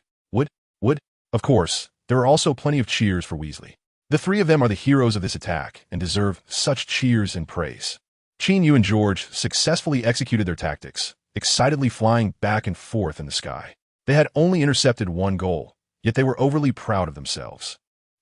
Of course, there are also plenty of cheers for Weasley. The 3 of them are the heroes of this attack and deserve such cheers and praise. Qin Yu and George successfully executed their tactics, excitedly flying back and forth in the sky. They had only intercepted 1 goal, yet they were overly proud of themselves.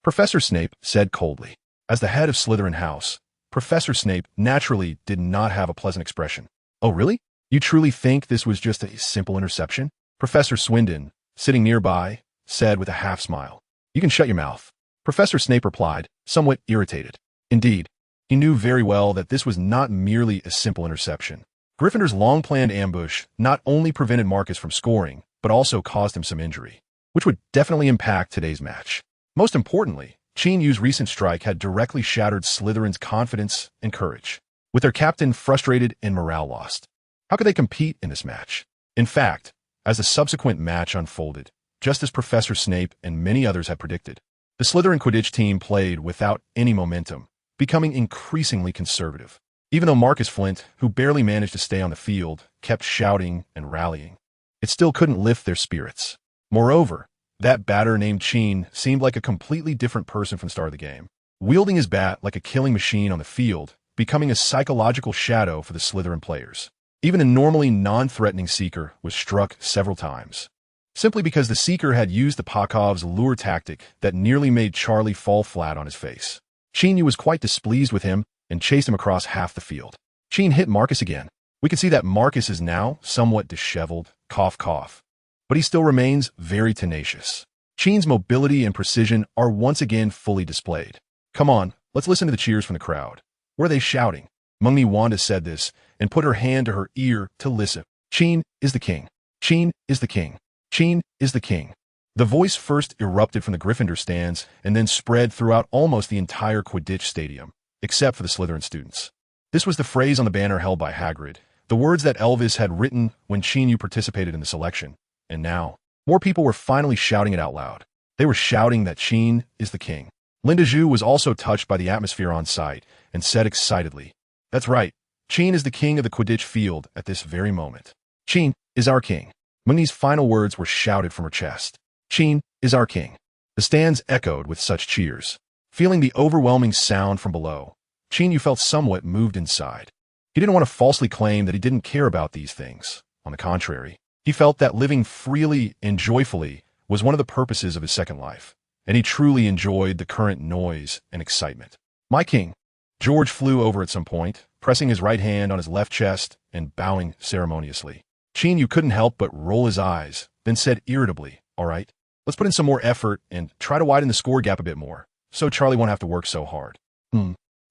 Professor Snape said coldly. As the head of Slytherin House, Professor Snape naturally did not have a pleasant expression. Oh really? You truly think this was just a simple interception? Professor Swindon, sitting nearby, said with a half-smile. You can shut your mouth. Professor Snape replied, somewhat irritated. Indeed, he knew very well that this was not merely a simple interception. Gryffindor's long-planned ambush not only prevented Marcus from scoring, but also caused him some injury, which would definitely impact today's match. Most importantly, Qin Yu's recent strike had directly shattered Slytherin's confidence and courage, with their captain frustrated and morale lost. How could they compete in this match? In fact, as the subsequent match unfolded, just as Professor Snape and many others had predicted, the Slytherin Quidditch team played without any momentum, becoming increasingly conservative. Even though Marcus Flint, who barely managed to stay on the field, kept shouting and rallying, it still couldn't lift their spirits. Moreover, that batter named Qin seemed like a completely different person from the start of the game, wielding his bat like a killing machine on the field, becoming a psychological shadow for the Slytherin players. Even a normally non-threatening Seeker was struck several times, simply because the Seeker had used the Pakov's lure tactic that nearly made Charlie fall flat on his face. Qin Yu was quite displeased with him and chased him across half the field. Qin hit Marcus again. We can see that Marcus is now somewhat disheveled, cough cough, but he still remains very tenacious. Qin's mobility and precision are once again fully displayed. Come on, let's listen to the cheers from the crowd. Were they shouting? Mungni Wanda said this and put her hand to her ear to listen. Qin is the king. Qin is the king. Qin is the king. The voice first erupted from the Gryffindor stands and then spread throughout almost the entire Quidditch stadium, except for the Slytherin students. This was the phrase on the banner held by Hagrid, the words that Elvis had written when Qin Yu participated in the selection. And now, more people were finally shouting it out loud. They were shouting that Qin is the king. Linda Zhu was also touched by the atmosphere on site and said excitedly, "That's right, Qin is the king of the Quidditch field at this very moment. Qin is our king." Mungni's final words were shouted from her chest. Qin is our king. The stands echoed with such cheers. Feeling the overwhelming sound from below, Qin Yu felt somewhat moved inside. He didn't want to falsely claim that he didn't care about these things. On the contrary, he felt that living freely and joyfully was one of the purposes of his second life, and he truly enjoyed the current noise and excitement. My king. George flew over at some point, pressing his right hand on his left chest and bowing ceremoniously. Qin Yu couldn't help but roll his eyes, then said irritably, "All right, let's put in some more effort and try to widen the score gap a bit more, so Charlie won't have to work so hard."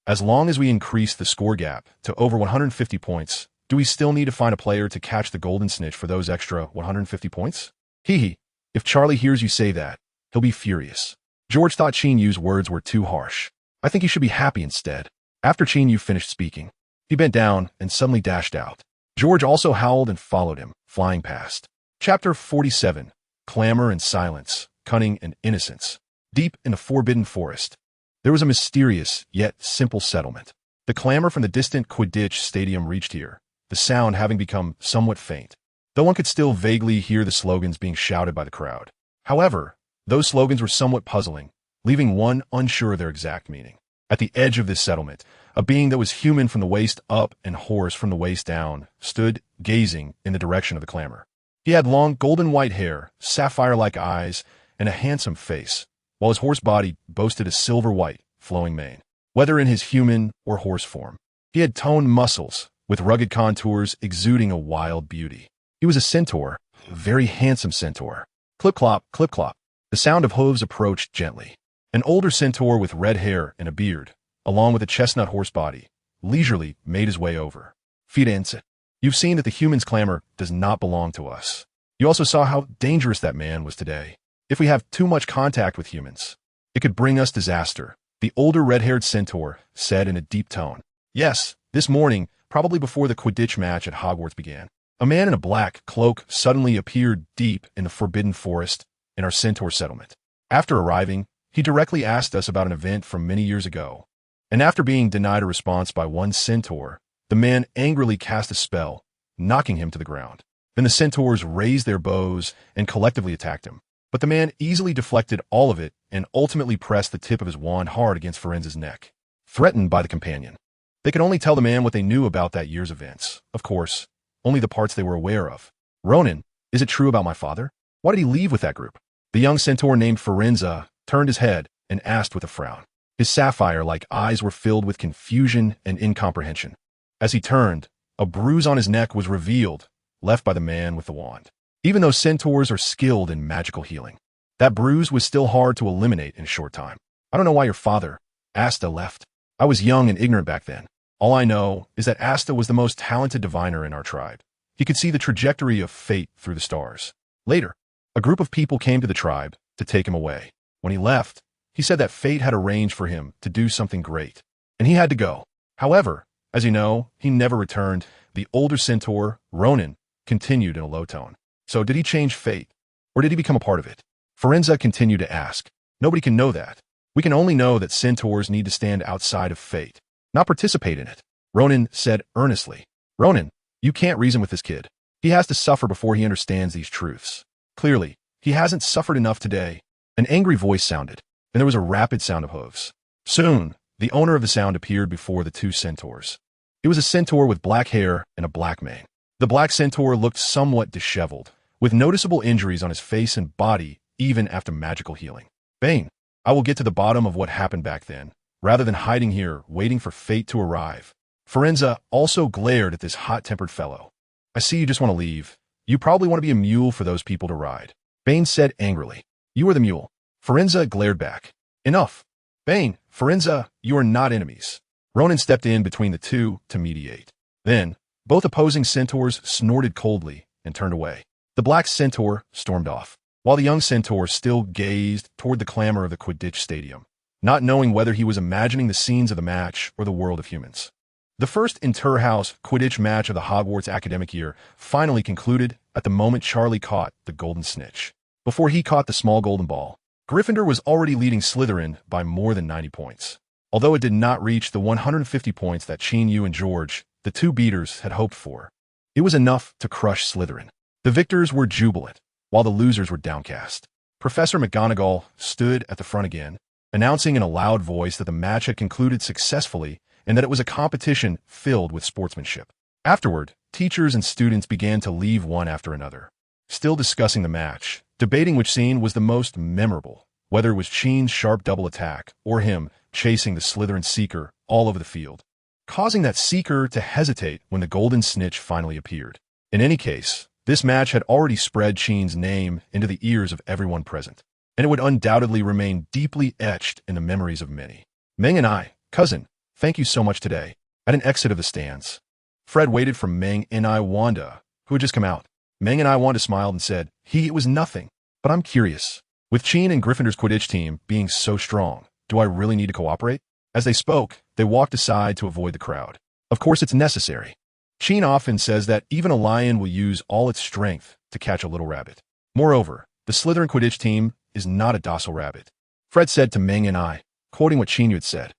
As long as we increase the score gap to over 150 points, do we still need to find a player to catch the golden snitch for those extra 150 points? Hee. If Charlie hears you say that, he'll be furious. George thought Qin Yu's words were too harsh. I think he should be happy instead. After Qin Yu finished speaking, he bent down and suddenly dashed out. George also howled and followed him, flying past. Chapter 47. Clamor and silence, cunning and innocence. Deep in a forbidden forest, there was a mysterious yet simple settlement. The clamor from the distant Quidditch stadium reached here, the sound having become somewhat faint, though one could still vaguely hear the slogans being shouted by the crowd. However, those slogans were somewhat puzzling, leaving one unsure of their exact meaning. At the edge of this settlement, a being that was human from the waist up and horse from the waist down stood gazing in the direction of the clamor. He had long golden-white hair, sapphire-like eyes, and a handsome face, while his horse body boasted a silver-white, flowing mane. Whether in his human or horse form, he had toned muscles, with rugged contours exuding a wild beauty. He was a centaur, a very handsome centaur. Clip-clop, clip-clop. The sound of hooves approached gently. An older centaur with red hair and a beard, along with a chestnut horse body, leisurely made his way over. Firenze. You've seen that the human's clamor does not belong to us. You also saw how dangerous that man was today. If we have too much contact with humans, it could bring us disaster, the older red-haired centaur said in a deep tone. Yes, this morning, probably before the Quidditch match at Hogwarts began, a man in a black cloak suddenly appeared deep in the forbidden forest in our centaur settlement. After arriving, he directly asked us about an event from many years ago, and after being denied a response by one centaur, the man angrily cast a spell, knocking him to the ground. Then the centaurs raised their bows and collectively attacked him, but the man easily deflected all of it and ultimately pressed the tip of his wand hard against Firenze's neck. Threatened by the companion, they could only tell the man what they knew about that year's events. Of course, only the parts they were aware of. Ronan, is it true about my father? Why did he leave with that group? The young centaur named Firenze turned his head and asked with a frown. His sapphire-like eyes were filled with confusion and incomprehension. As he turned, a bruise on his neck was revealed, left by the man with the wand. Even though centaurs are skilled in magical healing, that bruise was still hard to eliminate in a short time. I don't know why your father, Asta, left. I was young and ignorant back then. All I know is that Asta was the most talented diviner in our tribe. He could see the trajectory of fate through the stars. Later, a group of people came to the tribe to take him away. When he left, he said that fate had arranged for him to do something great, and he had to go. However, as you know, he never returned. The older centaur, Ronan, continued in a low tone. So did he change fate, or did he become a part of it? Firenze continued to ask. Nobody can know that. We can only know that centaurs need to stand outside of fate, not participate in it. Ronan said earnestly. Ronan, you can't reason with this kid. He has to suffer before he understands these truths. Clearly, he hasn't suffered enough today. An angry voice sounded, and there was a rapid sound of hooves. Soon, the owner of the sound appeared before the two centaurs. It was a centaur with black hair and a black mane. The black centaur looked somewhat disheveled, with noticeable injuries on his face and body even after magical healing. Bane, I will get to the bottom of what happened back then, rather than hiding here waiting for fate to arrive. Firenze also glared at this hot-tempered fellow. I see you just want to leave. You probably want to be a mule for those people to ride. Bane said angrily. You are the mule. Firenze glared back. Enough. Bane, Firenze, you are not enemies. Ronan stepped in between the two to mediate. Then, both opposing centaurs snorted coldly and turned away. The black centaur stormed off, while the young centaur still gazed toward the clamor of the Quidditch stadium, not knowing whether he was imagining the scenes of the match or the world of humans. The first inter-house Quidditch match of the Hogwarts academic year finally concluded at the moment Charlie caught the golden snitch. Before he caught the small golden ball, Gryffindor was already leading Slytherin by more than 90 points. Although it did not reach the 150 points that Qin Yu and George, the two beaters, had hoped for, it was enough to crush Slytherin. The victors were jubilant, while the losers were downcast. Professor McGonagall stood at the front again, announcing in a loud voice that the match had concluded successfully and that it was a competition filled with sportsmanship. Afterward, teachers and students began to leave one after another, still discussing the match, debating which scene was the most memorable, whether it was Qin's sharp double attack or him chasing the Slytherin Seeker all over the field, causing that Seeker to hesitate when the golden snitch finally appeared. In any case, this match had already spread Qin's name into the ears of everyone present, and it would undoubtedly remain deeply etched in the memories of many. Meng and I, cousin, thank you so much today. At an exit of the stands, Fred waited for Meng and I Wanda, who had just come out. Meng and I Wanda smiled and said, it was nothing, but I'm curious. With Qin and Gryffindor's Quidditch team being so strong, do I really need to cooperate? As they spoke, they walked aside to avoid the crowd. Of course it's necessary. Qin often says that even a lion will use all its strength to catch a little rabbit. Moreover, the Slytherin Quidditch team is not a docile rabbit. Fred said to Meng and I, quoting what Qin Yu had said,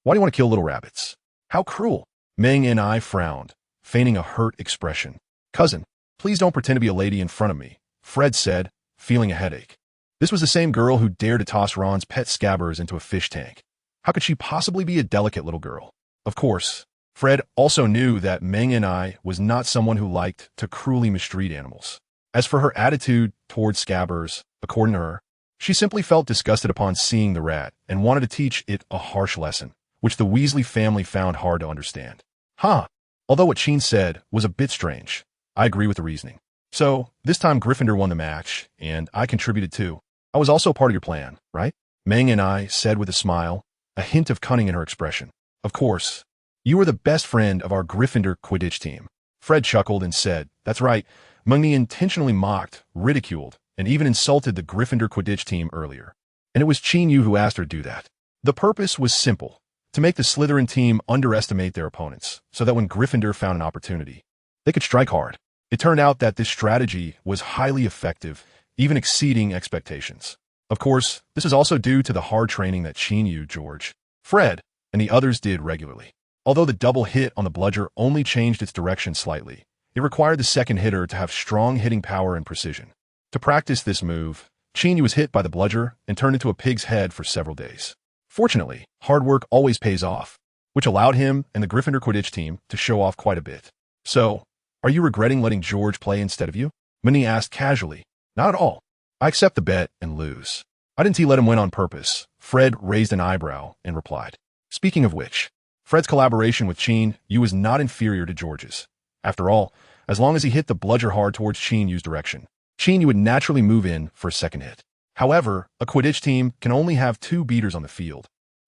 Why do you want to kill little rabbits? How cruel! Meng and I frowned, feigning a hurt expression. Cousin, please don't pretend to be a lady in front of me, Fred said, feeling a headache. This was the same girl who dared to toss Ron's pet Scabbers into a fish tank. How could she possibly be a delicate little girl? Of course, Fred also knew that Meng and I was not someone who liked to cruelly mistreat animals. As for her attitude towards Scabbers, according to her, she simply felt disgusted upon seeing the rat and wanted to teach it a harsh lesson, which the Weasley family found hard to understand. Although what Qin said was a bit strange, I agree with the reasoning. So, this time Gryffindor won the match, and I contributed too. I was also part of your plan, right? Meng and I said with a smile, a hint of cunning in her expression. Of course. You were the best friend of our Gryffindor Quidditch team. Fred chuckled and said, that's right, Meng intentionally mocked, ridiculed, and even insulted the Gryffindor Quidditch team earlier. And it was Qin Yu who asked her to do that. The purpose was simple, to make the Slytherin team underestimate their opponents, so that when Gryffindor found an opportunity, they could strike hard. It turned out that this strategy was highly effective, even exceeding expectations. Of course, this is also due to the hard training that Qin Yu, George, Fred, and the others did regularly. Although the double hit on the bludger only changed its direction slightly, it required the second hitter to have strong hitting power and precision. To practice this move, Qin Yu was hit by the bludger and turned into a pig's head for several days. Fortunately, hard work always pays off, which allowed him and the Gryffindor Quidditch team to show off quite a bit. So, are you regretting letting George play instead of you? Minnie asked casually. Not at all. I accept the bet and lose. I didn't let him win on purpose. Fred raised an eyebrow and replied. Speaking of which, Fred's collaboration with Qin Yu was not inferior to George's. After all, as long as he hit the bludger hard towards Qin Yu's direction, Qin Yu would naturally move in for a second hit. However, a Quidditch team can only have 2 beaters on the field,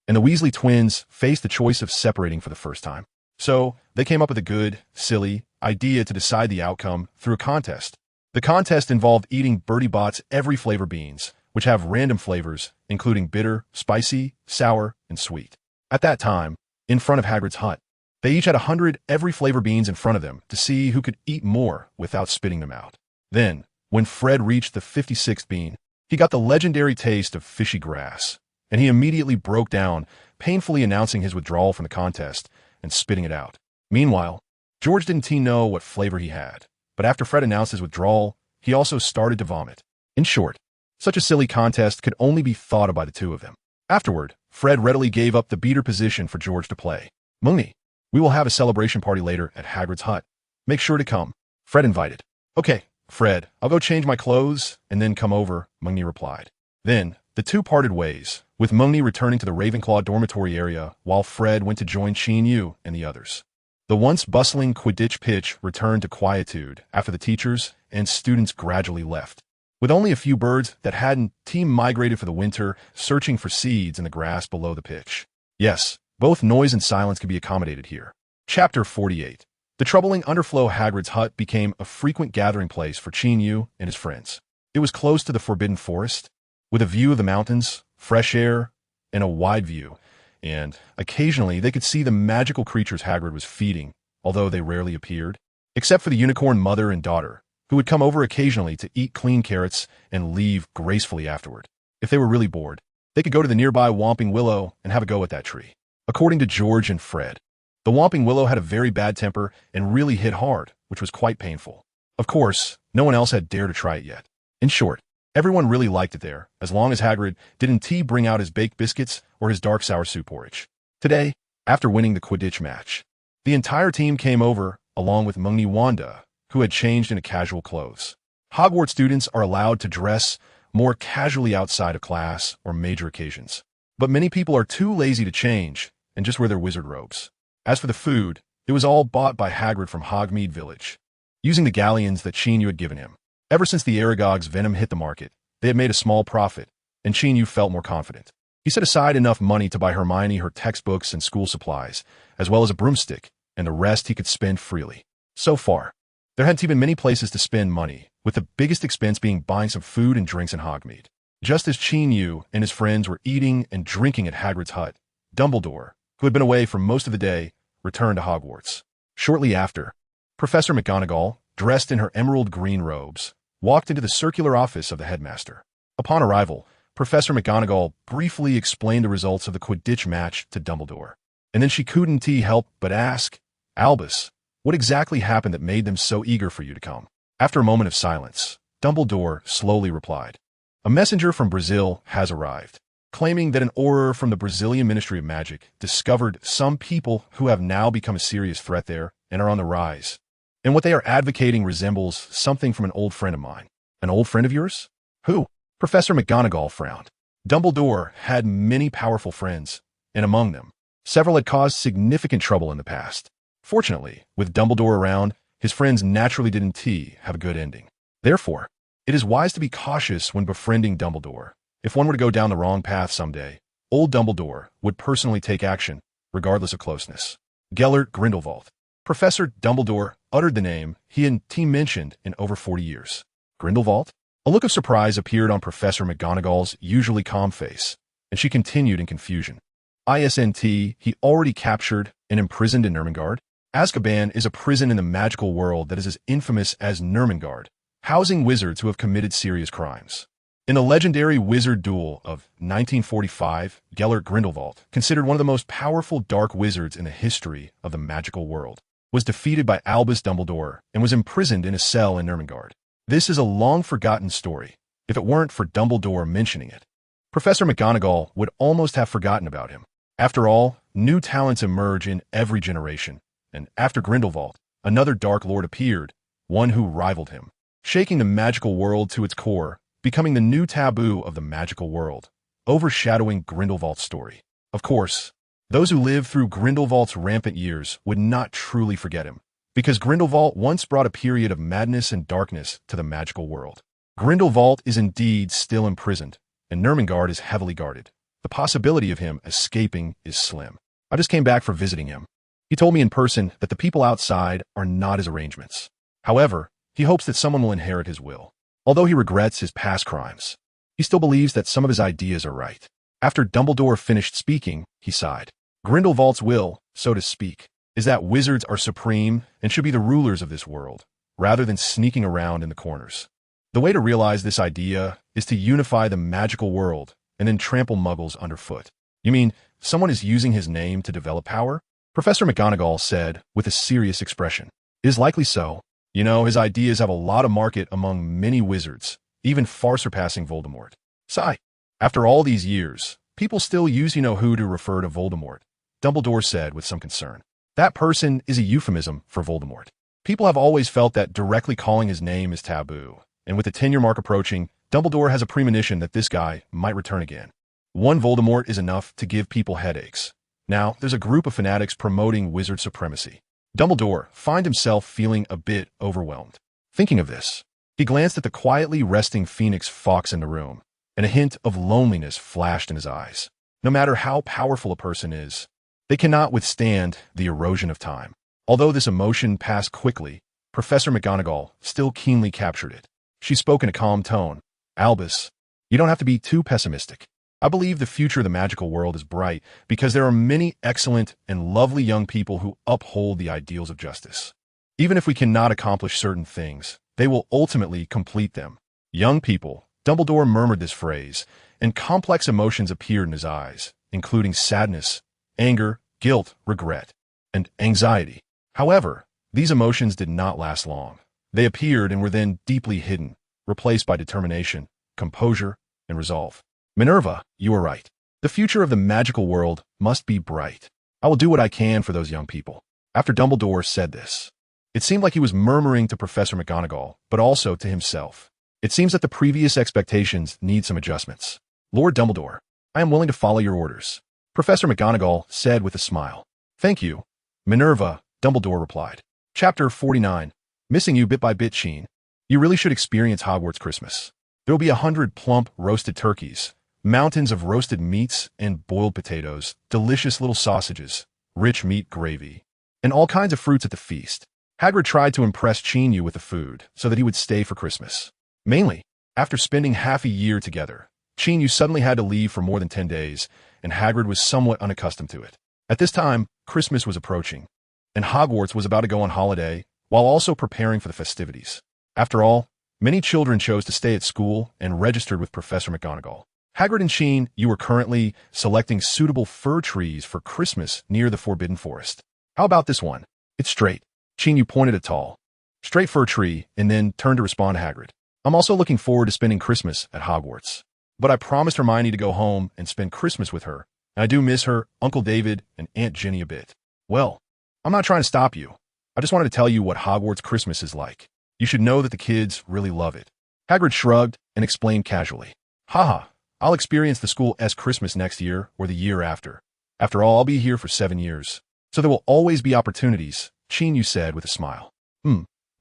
and the Weasley twins faced the choice of separating for the first time. So, they came up with a good, silly idea to decide the outcome through a contest. The contest involved eating Bertie Bott's every flavor beans, which have random flavors, including bitter, spicy, sour, and sweet. At that time, in front of Hagrid's hut, they each had 100 every flavor beans in front of them to see who could eat more without spitting them out. Then, when Fred reached the 56th bean, he got the legendary taste of fishy grass, and he immediately broke down, painfully announcing his withdrawal from the contest and spitting it out. Meanwhile, George didn't know what flavor he had, but after Fred announced his withdrawal, he also started to vomit. In short, such a silly contest could only be thought of by the two of them. Afterward, Fred readily gave up the beater position for George to play. Mungni, we will have a celebration party later at Hagrid's hut. Make sure to come. Fred invited. Okay, Fred, I'll go change my clothes and then come over, Mungni replied. Then, the two parted ways, with Mungni returning to the Ravenclaw dormitory area while Fred went to join Qin Yu and the others. The once bustling Quidditch pitch returned to quietude after the teachers and students gradually left. With only a few birds that hadn't team migrated for the winter, searching for seeds in the grass below the pitch. Yes, both noise and silence could be accommodated here. Chapter 48. The troubling underflow Hagrid's hut became a frequent gathering place for Qin Yu and his friends. It was close to the Forbidden Forest, with a view of the mountains, fresh air, and a wide view, and occasionally they could see the magical creatures Hagrid was feeding, although they rarely appeared, except for the unicorn mother and daughter, who would come over occasionally to eat clean carrots and leave gracefully afterward. If they were really bored, they could go to the nearby Whomping Willow and have a go at that tree. According to George and Fred, the Whomping Willow had a very bad temper and really hit hard, which was quite painful. Of course, no one else had dared to try it yet. In short, everyone really liked it there, as long as Hagrid didn't bring out his baked biscuits or his dark sour soup porridge. Today, after winning the Quidditch match, the entire team came over, along with Mungni Wanda, who had changed into casual clothes. Hogwarts students are allowed to dress more casually outside of class or major occasions, but many people are too lazy to change and just wear their wizard robes. As for the food, it was all bought by Hagrid from Hogsmeade Village, using the galleons that Qin Yu had given him. Ever since the Aragog's venom hit the market, they had made a small profit, and Qin Yu felt more confident. He set aside enough money to buy Hermione her textbooks and school supplies, as well as a broomstick, and the rest he could spend freely. So far, there hadn't been many places to spend money, with the biggest expense being buying some food and drinks in Hogsmeade. Just as Qin Yu and his friends were eating and drinking at Hagrid's hut, Dumbledore, who had been away for most of the day, returned to Hogwarts. Shortly after, Professor McGonagall, dressed in her emerald green robes, walked into the circular office of the headmaster. Upon arrival, Professor McGonagall briefly explained the results of the Quidditch match to Dumbledore. And then she couldn't help but ask, Albus, what exactly happened that made them so eager for you to come? After a moment of silence, Dumbledore slowly replied, a messenger from Brazil has arrived, claiming that an auror from the Brazilian Ministry of Magic discovered some people who have now become a serious threat there and are on the rise. And what they are advocating resembles something from an old friend of mine. An old friend of yours? Who? Professor McGonagall frowned. Dumbledore had many powerful friends, and among them, several had caused significant trouble in the past. Fortunately, with Dumbledore around, his friends naturally didn't have a good ending. Therefore, it is wise to be cautious when befriending Dumbledore. If one were to go down the wrong path someday, old Dumbledore would personally take action, regardless of closeness. Gellert Grindelwald. Professor Dumbledore uttered the name he hadn't mentioned in over 40 years. Grindelwald? A look of surprise appeared on Professor McGonagall's usually calm face, and she continued in confusion. Isn't he already captured and imprisoned in Nurmengard? Azkaban is a prison in the magical world that is as infamous as Nurmengard, housing wizards who have committed serious crimes. In the legendary wizard duel of 1945, Gellert Grindelwald, considered one of the most powerful dark wizards in the history of the magical world, was defeated by Albus Dumbledore and was imprisoned in a cell in Nurmengard. This is a long-forgotten story, if it weren't for Dumbledore mentioning it. Professor McGonagall would almost have forgotten about him. After all, new talents emerge in every generation, and after Grindelwald, another Dark Lord appeared, one who rivaled him, shaking the magical world to its core, becoming the new taboo of the magical world, overshadowing Grindelwald's story. Of course, those who lived through Grindelwald's rampant years would not truly forget him, because Grindelwald once brought a period of madness and darkness to the magical world. Grindelwald is indeed still imprisoned, and Nurmengard is heavily guarded. The possibility of him escaping is slim. I just came back from visiting him. He told me in person that the people outside are not his arrangements. However, he hopes that someone will inherit his will. Although he regrets his past crimes, he still believes that some of his ideas are right. After Dumbledore finished speaking, he sighed. Grindelwald's will, so to speak, is that wizards are supreme and should be the rulers of this world, rather than sneaking around in the corners. The way to realize this idea is to unify the magical world and then trample muggles underfoot. You mean someone is using his name to develop power? Professor McGonagall said with a serious expression. It is likely so. You know, his ideas have a lot of market among many wizards, even far surpassing Voldemort. Sigh. After all these years, people still use you-know-who to refer to Voldemort, Dumbledore said with some concern. That person is a euphemism for Voldemort. People have always felt that directly calling his name is taboo, and with the 10-year mark approaching, Dumbledore has a premonition that this guy might return again. One Voldemort is enough to give people headaches. Now, there's a group of fanatics promoting wizard supremacy. Dumbledore found himself feeling a bit overwhelmed. Thinking of this, he glanced at the quietly resting Phoenix Fox in the room, and a hint of loneliness flashed in his eyes. No matter how powerful a person is, they cannot withstand the erosion of time. Although this emotion passed quickly, Professor McGonagall still keenly captured it. She spoke in a calm tone. Albus, you don't have to be too pessimistic. I believe the future of the magical world is bright because there are many excellent and lovely young people who uphold the ideals of justice. Even if we cannot accomplish certain things, they will ultimately complete them. Young people, Dumbledore murmured this phrase, and complex emotions appeared in his eyes, including sadness, anger, guilt, regret, and anxiety. However, these emotions did not last long. They appeared and were then deeply hidden, replaced by determination, composure, and resolve. Minerva, you are right. The future of the magical world must be bright. I will do what I can for those young people. After Dumbledore said this, it seemed like he was murmuring to Professor McGonagall, but also to himself. It seems that the previous expectations need some adjustments. Lord Dumbledore, I am willing to follow your orders, Professor McGonagall said with a smile. Thank you, Minerva, Dumbledore replied. Chapter 49. Missing you bit by bit, Qin. You really should experience Hogwarts Christmas. There will be 100 plump roasted turkeys, mountains of roasted meats and boiled potatoes, delicious little sausages, rich meat gravy, and all kinds of fruits at the feast. Hagrid tried to impress Qin Yu with the food so that he would stay for Christmas. Mainly, after spending half a year together, Qin Yu suddenly had to leave for more than 10 days, and Hagrid was somewhat unaccustomed to it. At this time, Christmas was approaching, and Hogwarts was about to go on holiday while also preparing for the festivities. After all, many children chose to stay at school and registered with Professor McGonagall. Hagrid and Qin, you are currently selecting suitable fir trees for Christmas near the Forbidden Forest. How about this one? It's straight. Qin Yu pointed a tall, straight fir tree and then turned to respond to Hagrid. I'm also looking forward to spending Christmas at Hogwarts. But I promised Hermione to go home and spend Christmas with her, and I do miss her, Uncle David, and Aunt Ginny a bit. Well, I'm not trying to stop you. I just wanted to tell you what Hogwarts Christmas is like. You should know that the kids really love it. Hagrid shrugged and explained casually. Haha, I'll experience the school's Christmas next year or the year after. After all, I'll be here for 7 years. So there will always be opportunities, Qin Yu said with a smile.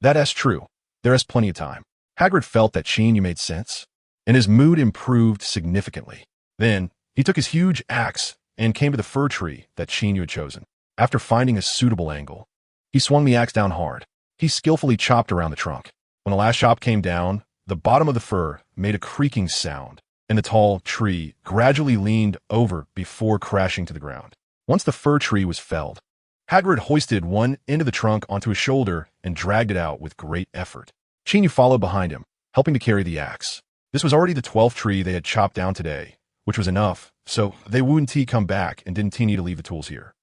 That's true. There is plenty of time. Hagrid felt that Qin Yu made sense, and his mood improved significantly. Then, he took his huge axe and came to the fir tree that Qin Yu had chosen. After finding a suitable angle, he swung the axe down hard. He skillfully chopped around the trunk. When the last chop came down, the bottom of the fir made a creaking sound, and the tall tree gradually leaned over before crashing to the ground. Once the fir tree was felled, Hagrid hoisted one end of the trunk onto his shoulder and dragged it out with great effort. Qin Yu followed behind him, helping to carry the axe. This was already the 12th tree they had chopped down today, which was enough, so they wouldn't come back and didn't need to leave the tools here.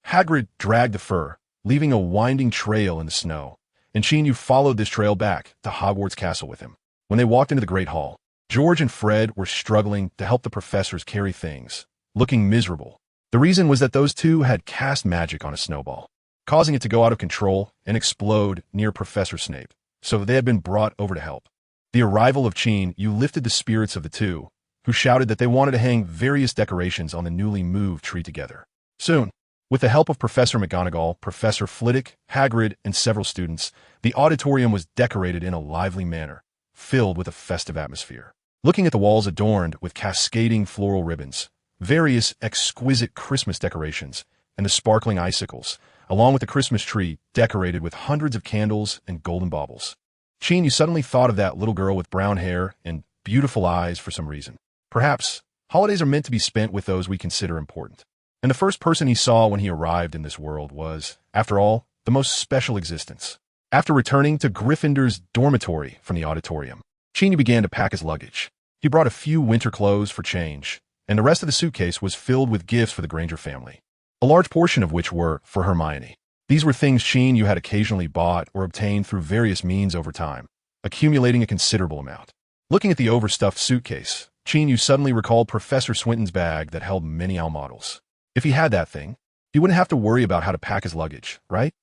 Hagrid dragged the fir, leaving a winding trail in the snow, and Qin Yu followed this trail back to Hogwarts Castle with him. When they walked into the Great Hall, George and Fred were struggling to help the professors carry things, looking miserable. The reason was that those two had cast magic on a snowball, causing it to go out of control and explode near Professor Snape, so they had been brought over to help. The arrival of Qin Yu lifted the spirits of the two, who shouted that they wanted to hang various decorations on the newly moved tree together. Soon, with the help of Professor McGonagall, Professor Flitwick, Hagrid, and several students, the auditorium was decorated in a lively manner, filled with a festive atmosphere. Looking at the walls adorned with cascading floral ribbons, various exquisite Christmas decorations, and the sparkling icicles, along with the Christmas tree decorated with hundreds of candles and golden baubles. Qin Yu suddenly thought of that little girl with brown hair and beautiful eyes for some reason. Perhaps holidays are meant to be spent with those we consider important. And the first person he saw when he arrived in this world was, after all, the most special existence. After returning to Gryffindor's dormitory from the auditorium, Qin Yu began to pack his luggage. He brought a few winter clothes for change, and the rest of the suitcase was filled with gifts for the Granger family, a large portion of which were for Hermione. These were things Qin Yu had occasionally bought or obtained through various means over time, accumulating a considerable amount. Looking at the overstuffed suitcase, Qin Yu suddenly recalled Professor Swinton's bag that held many owl models. If he had that thing, he wouldn't have to worry about how to pack his luggage, right?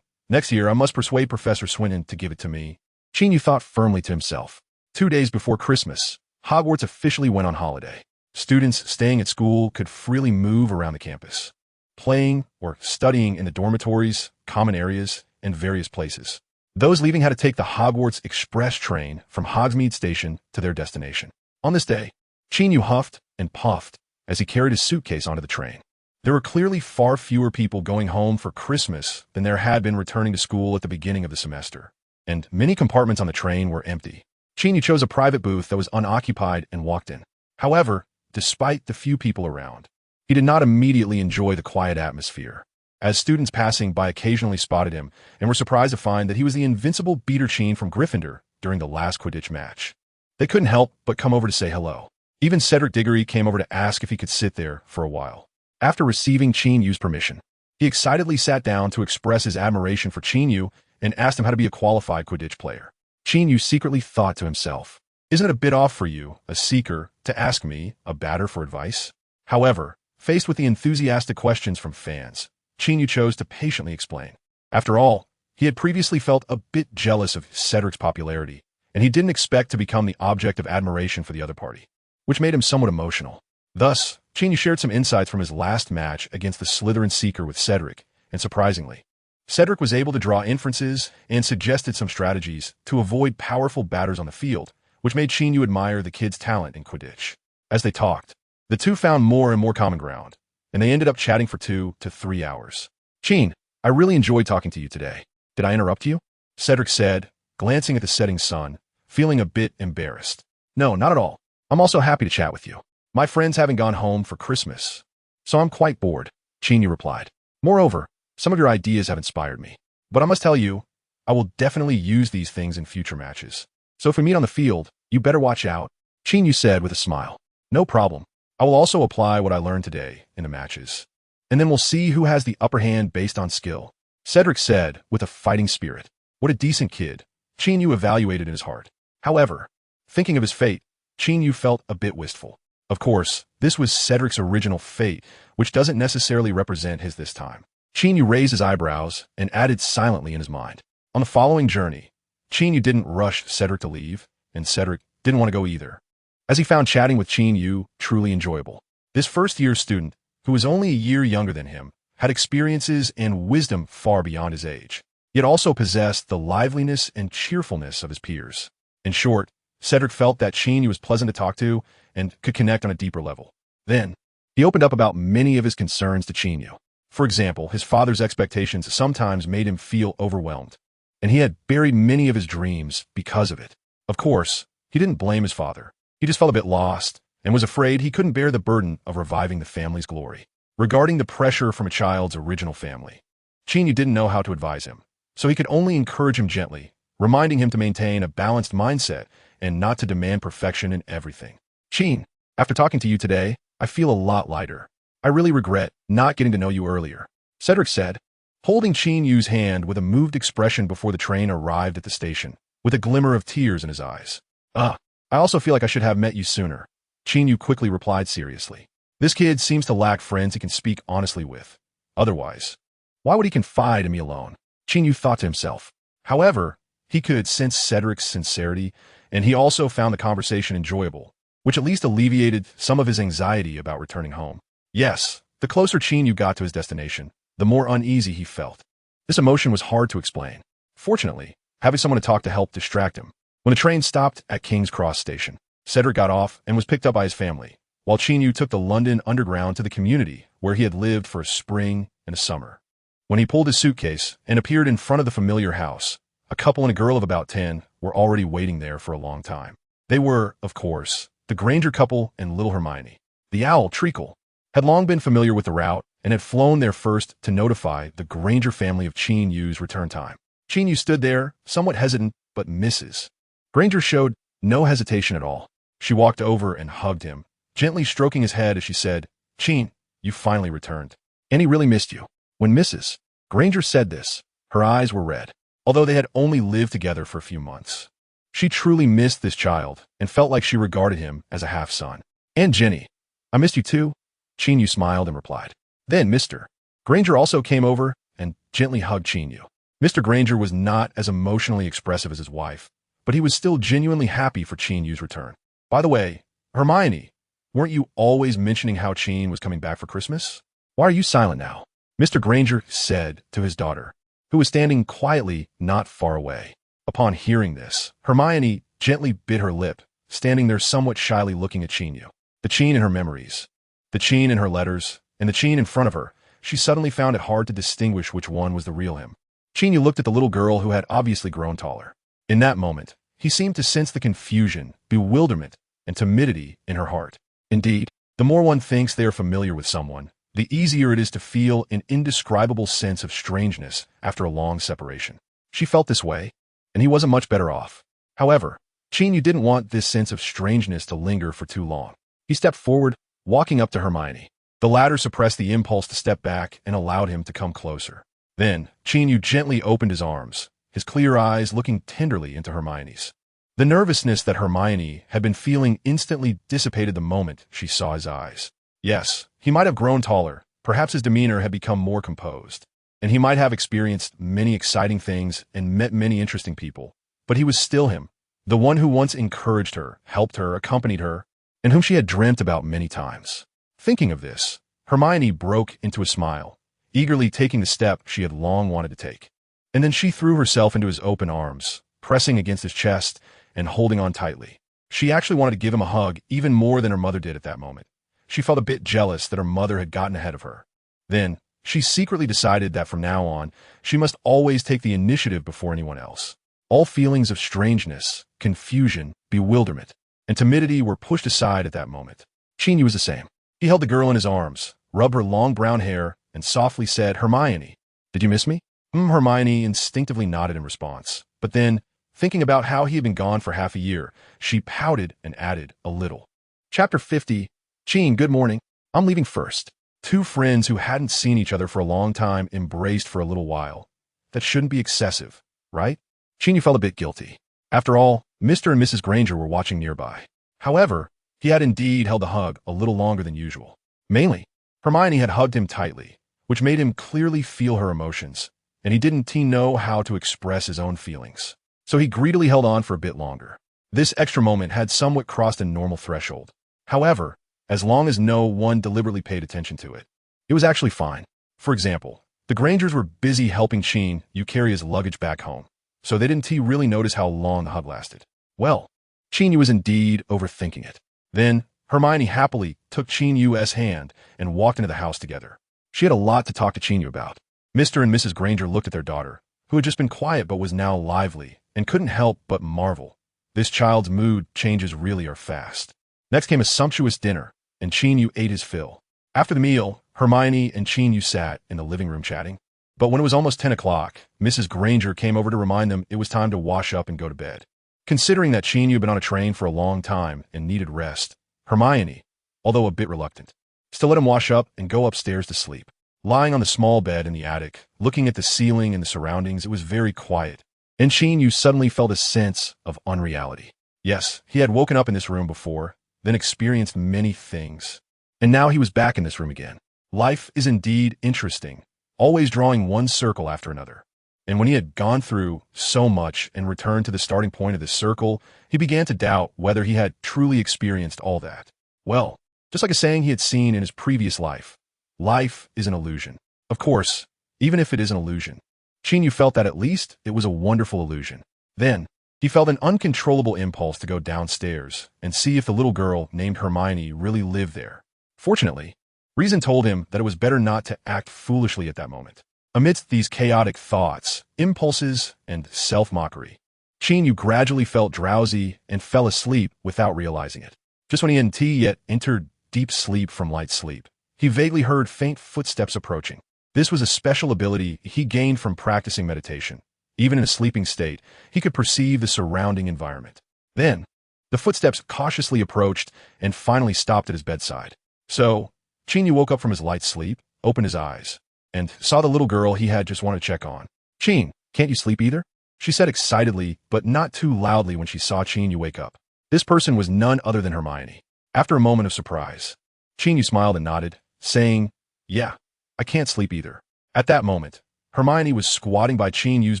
Next year I must persuade Professor Swinton to give it to me. Qin Yu thought firmly to himself. 2 days before Christmas, Hogwarts officially went on holiday. Students staying at school could freely move around the campus, playing or studying in the dormitories, common areas, and various places. Those leaving had to take the Hogwarts Express train from Hogsmeade Station to their destination. On this day, Qin Yu huffed and puffed as he carried his suitcase onto the train. There were clearly far fewer people going home for Christmas than there had been returning to school at the beginning of the semester, and many compartments on the train were empty. Qin Yu chose a private booth that was unoccupied and walked in. However, despite the few people around, he did not immediately enjoy the quiet atmosphere, as students passing by occasionally spotted him and were surprised to find that he was the invincible Beater Chin from Gryffindor during the last Quidditch match. They couldn't help but come over to say hello. Even Cedric Diggory came over to ask if he could sit there for a while. After receiving Qin Yu's permission, he excitedly sat down to express his admiration for Qin Yu and asked him how to be a qualified Quidditch player. Qin Yu secretly thought to himself, "Isn't it a bit off for you, a seeker, to ask me, a batter, for advice?" However, faced with the enthusiastic questions from fans, Qin Yu chose to patiently explain. After all, he had previously felt a bit jealous of Cedric's popularity, and he didn't expect to become the object of admiration for the other party, which made him somewhat emotional. Thus, Qin Yu shared some insights from his last match against the Slytherin Seeker with Cedric, and surprisingly, Cedric was able to draw inferences and suggested some strategies to avoid powerful batters on the field, which made Qin Yu admire the kid's talent in Quidditch. As they talked, the two found more and more common ground, and they ended up chatting for 2 to 3 hours. "Qin, I really enjoyed talking to you today. Did I interrupt you?" Cedric said, glancing at the setting sun, feeling a bit embarrassed. "No, not at all. I'm also happy to chat with you. My friends haven't gone home for Christmas, so I'm quite bored," Qin Yu replied. "Moreover, some of your ideas have inspired me. But I must tell you, I will definitely use these things in future matches. So if we meet on the field, you better watch out," Qin Yu said with a smile. No problem. I will also apply what I learned today in the matches. And then we'll see who has the upper hand based on skill. Cedric said, with a fighting spirit. What a decent kid, Qin Yu evaluated in his heart. However, thinking of his fate, Qin Yu felt a bit wistful. Of course, this was Cedric's original fate, which doesn't necessarily represent his this time. Qin Yu raised his eyebrows and added silently in his mind. On the following journey, Qin Yu didn't rush Cedric to leave, and Cedric didn't want to go either, as he found chatting with Qin Yu truly enjoyable. This first-year student, who was only a year younger than him, had experiences and wisdom far beyond his age, yet also possessed the liveliness and cheerfulness of his peers. In short, Cedric felt that Qin Yu was pleasant to talk to and could connect on a deeper level. Then, he opened up about many of his concerns to Qin Yu. For example, his father's expectations sometimes made him feel overwhelmed, and he had buried many of his dreams because of it. Of course, he didn't blame his father. He just felt a bit lost and was afraid he couldn't bear the burden of reviving the family's glory. Regarding the pressure from a child's original family, Qin Yu didn't know how to advise him, so he could only encourage him gently, reminding him to maintain a balanced mindset and not to demand perfection in everything. Qin, after talking to you today, I feel a lot lighter. I really regret not getting to know you earlier, Cedric said, holding Qin Yu's hand with a moved expression before the train arrived at the station, with a glimmer of tears in his eyes. I also feel like I should have met you sooner, Qin Yu quickly replied seriously. This kid seems to lack friends he can speak honestly with. Otherwise, why would he confide in me alone? Qin Yu thought to himself. However, he could sense Cedric's sincerity, and he also found the conversation enjoyable, which at least alleviated some of his anxiety about returning home. Yes, the closer Qin Yu got to his destination, the more uneasy he felt. This emotion was hard to explain. Fortunately, having someone to talk to helped distract him. When the train stopped at King's Cross Station, Cedric got off and was picked up by his family, while Qin Yu took the London Underground to the community where he had lived for a spring and a summer. When he pulled his suitcase and appeared in front of the familiar house, a couple and a girl of about 10 were already waiting there for a long time. They were, of course, the Granger couple and little Hermione. The owl, Treacle, had long been familiar with the route and had flown there first to notify the Granger family of Qin Yu's return time. Qin Yu stood there, somewhat hesitant, but Mrs. Granger showed no hesitation at all. She walked over and hugged him, gently stroking his head as she said, Qin, you finally returned. Annie really missed you. When Mrs. Granger said this, her eyes were red, although they had only lived together for a few months. She truly missed this child and felt like she regarded him as a half-son. And Jenny, I missed you too, Qin Yu smiled and replied. Then Mr. Granger also came over and gently hugged Qin Yu. Mr. Granger was not as emotionally expressive as his wife, but he was still genuinely happy for Qin Yu's return. By the way, Hermione, weren't you always mentioning how Qin was coming back for Christmas? Why are you silent now? Mr. Granger said to his daughter, who was standing quietly not far away. Upon hearing this, Hermione gently bit her lip, standing there somewhat shyly looking at Qin Yu. The Qin in her memories, the Qin in her letters, and the Qin in front of her, she suddenly found it hard to distinguish which one was the real him. Qin Yu looked at the little girl who had obviously grown taller. In that moment, he seemed to sense the confusion, bewilderment, and timidity in her heart. Indeed, the more one thinks they are familiar with someone, the easier it is to feel an indescribable sense of strangeness after a long separation. She felt this way, and he wasn't much better off. However, Qin Yu didn't want this sense of strangeness to linger for too long. He stepped forward, walking up to Hermione. The latter suppressed the impulse to step back and allowed him to come closer. Then, Qin Yu gently opened his arms, his clear eyes looking tenderly into Hermione's. The nervousness that Hermione had been feeling instantly dissipated the moment she saw his eyes. Yes, he might have grown taller, perhaps his demeanor had become more composed, and he might have experienced many exciting things and met many interesting people, but he was still him, the one who once encouraged her, helped her, accompanied her, and whom she had dreamt about many times. Thinking of this, Hermione broke into a smile, eagerly taking the step she had long wanted to take. And then she threw herself into his open arms, pressing against his chest and holding on tightly. She actually wanted to give him a hug even more than her mother did at that moment. She felt a bit jealous that her mother had gotten ahead of her. Then, she secretly decided that from now on, she must always take the initiative before anyone else. All feelings of strangeness, confusion, bewilderment, and timidity were pushed aside at that moment. Qin Yu was the same. He held the girl in his arms, rubbed her long brown hair, and softly said, Hermione, did you miss me? Hermione instinctively nodded in response, but then, thinking about how he had been gone for half a year, she pouted and added, a little. Chapter 50. Qin, good morning. I'm leaving first. Two friends who hadn't seen each other for a long time embraced for a little while. That shouldn't be excessive, right? Qin Yu felt a bit guilty. After all, Mr. and Mrs. Granger were watching nearby. However, he had indeed held the hug a little longer than usual. Mainly, Hermione had hugged him tightly, which made him clearly feel her emotions, and he didn't know how to express his own feelings. So he greedily held on for a bit longer. This extra moment had somewhat crossed a normal threshold. However, as long as no one deliberately paid attention to it, it was actually fine. For example, the Grangers were busy helping Qin Yu carry his luggage back home, so they didn't really notice how long the hug lasted. Well, Qin Yu was indeed overthinking it. Then, Hermione happily took Qin Yu's hand and walked into the house together. She had a lot to talk to Qin Yu about. Mr. and Mrs. Granger looked at their daughter, who had just been quiet but was now lively, and couldn't help but marvel. This child's mood changes really are fast. Next came a sumptuous dinner, and Qin Yu ate his fill. After the meal, Hermione and Qin Yu sat in the living room chatting. But when it was almost 10 o'clock, Mrs. Granger came over to remind them it was time to wash up and go to bed. Considering that Qin Yu had been on a train for a long time and needed rest, Hermione, although a bit reluctant, still let him wash up and go upstairs to sleep. Lying on the small bed in the attic, looking at the ceiling and the surroundings, it was very quiet, and Qin Yu suddenly felt a sense of unreality. Yes, he had woken up in this room before, then experienced many things, and now he was back in this room again. Life is indeed interesting, always drawing one circle after another. And when he had gone through so much and returned to the starting point of this circle, he began to doubt whether he had truly experienced all that. Well, just like a saying he had seen in his previous life, life is an illusion. Of course, even if it is an illusion, Qin Yu felt that at least it was a wonderful illusion. Then, he felt an uncontrollable impulse to go downstairs and see if the little girl named Hermione really lived there. Fortunately, reason told him that it was better not to act foolishly at that moment. Amidst these chaotic thoughts, impulses, and self-mockery, Qin Yu gradually felt drowsy and fell asleep without realizing it. Just when he hadn't yet entered deep sleep from light sleep, he vaguely heard faint footsteps approaching. This was a special ability he gained from practicing meditation. Even in a sleeping state, he could perceive the surrounding environment. Then, the footsteps cautiously approached and finally stopped at his bedside. So, Qin Yu woke up from his light sleep, opened his eyes, and saw the little girl he had just wanted to check on. "Qin, can't you sleep either?" she said excitedly, but not too loudly when she saw Qin Yu wake up. This person was none other than Hermione. After a moment of surprise, Qin Yu smiled and nodded, saying, "Yeah, I can't sleep either." At that moment, Hermione was squatting by Qin Yu's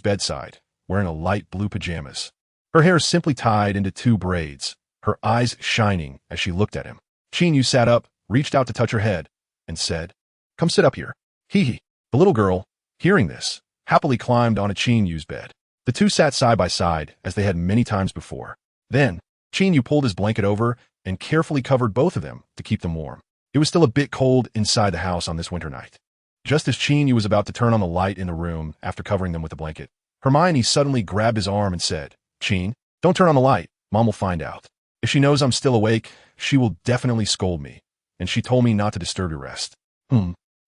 bedside, wearing a light blue pajamas. Her hair simply tied into two braids, her eyes shining as she looked at him. Qin Yu sat up, reached out to touch her head, and said, "Come sit up here." Hee. The little girl, hearing this, happily climbed onto Qin Yu's bed. The two sat side by side as they had many times before. Then, Qin Yu pulled his blanket over and carefully covered both of them to keep them warm. It was still a bit cold inside the house on this winter night. Just as Qin Yu was about to turn on the light in the room after covering them with the blanket, Hermione suddenly grabbed his arm and said, "Qin, don't turn on the light. Mom will find out. If she knows I'm still awake, she will definitely scold me, and she told me not to disturb your rest."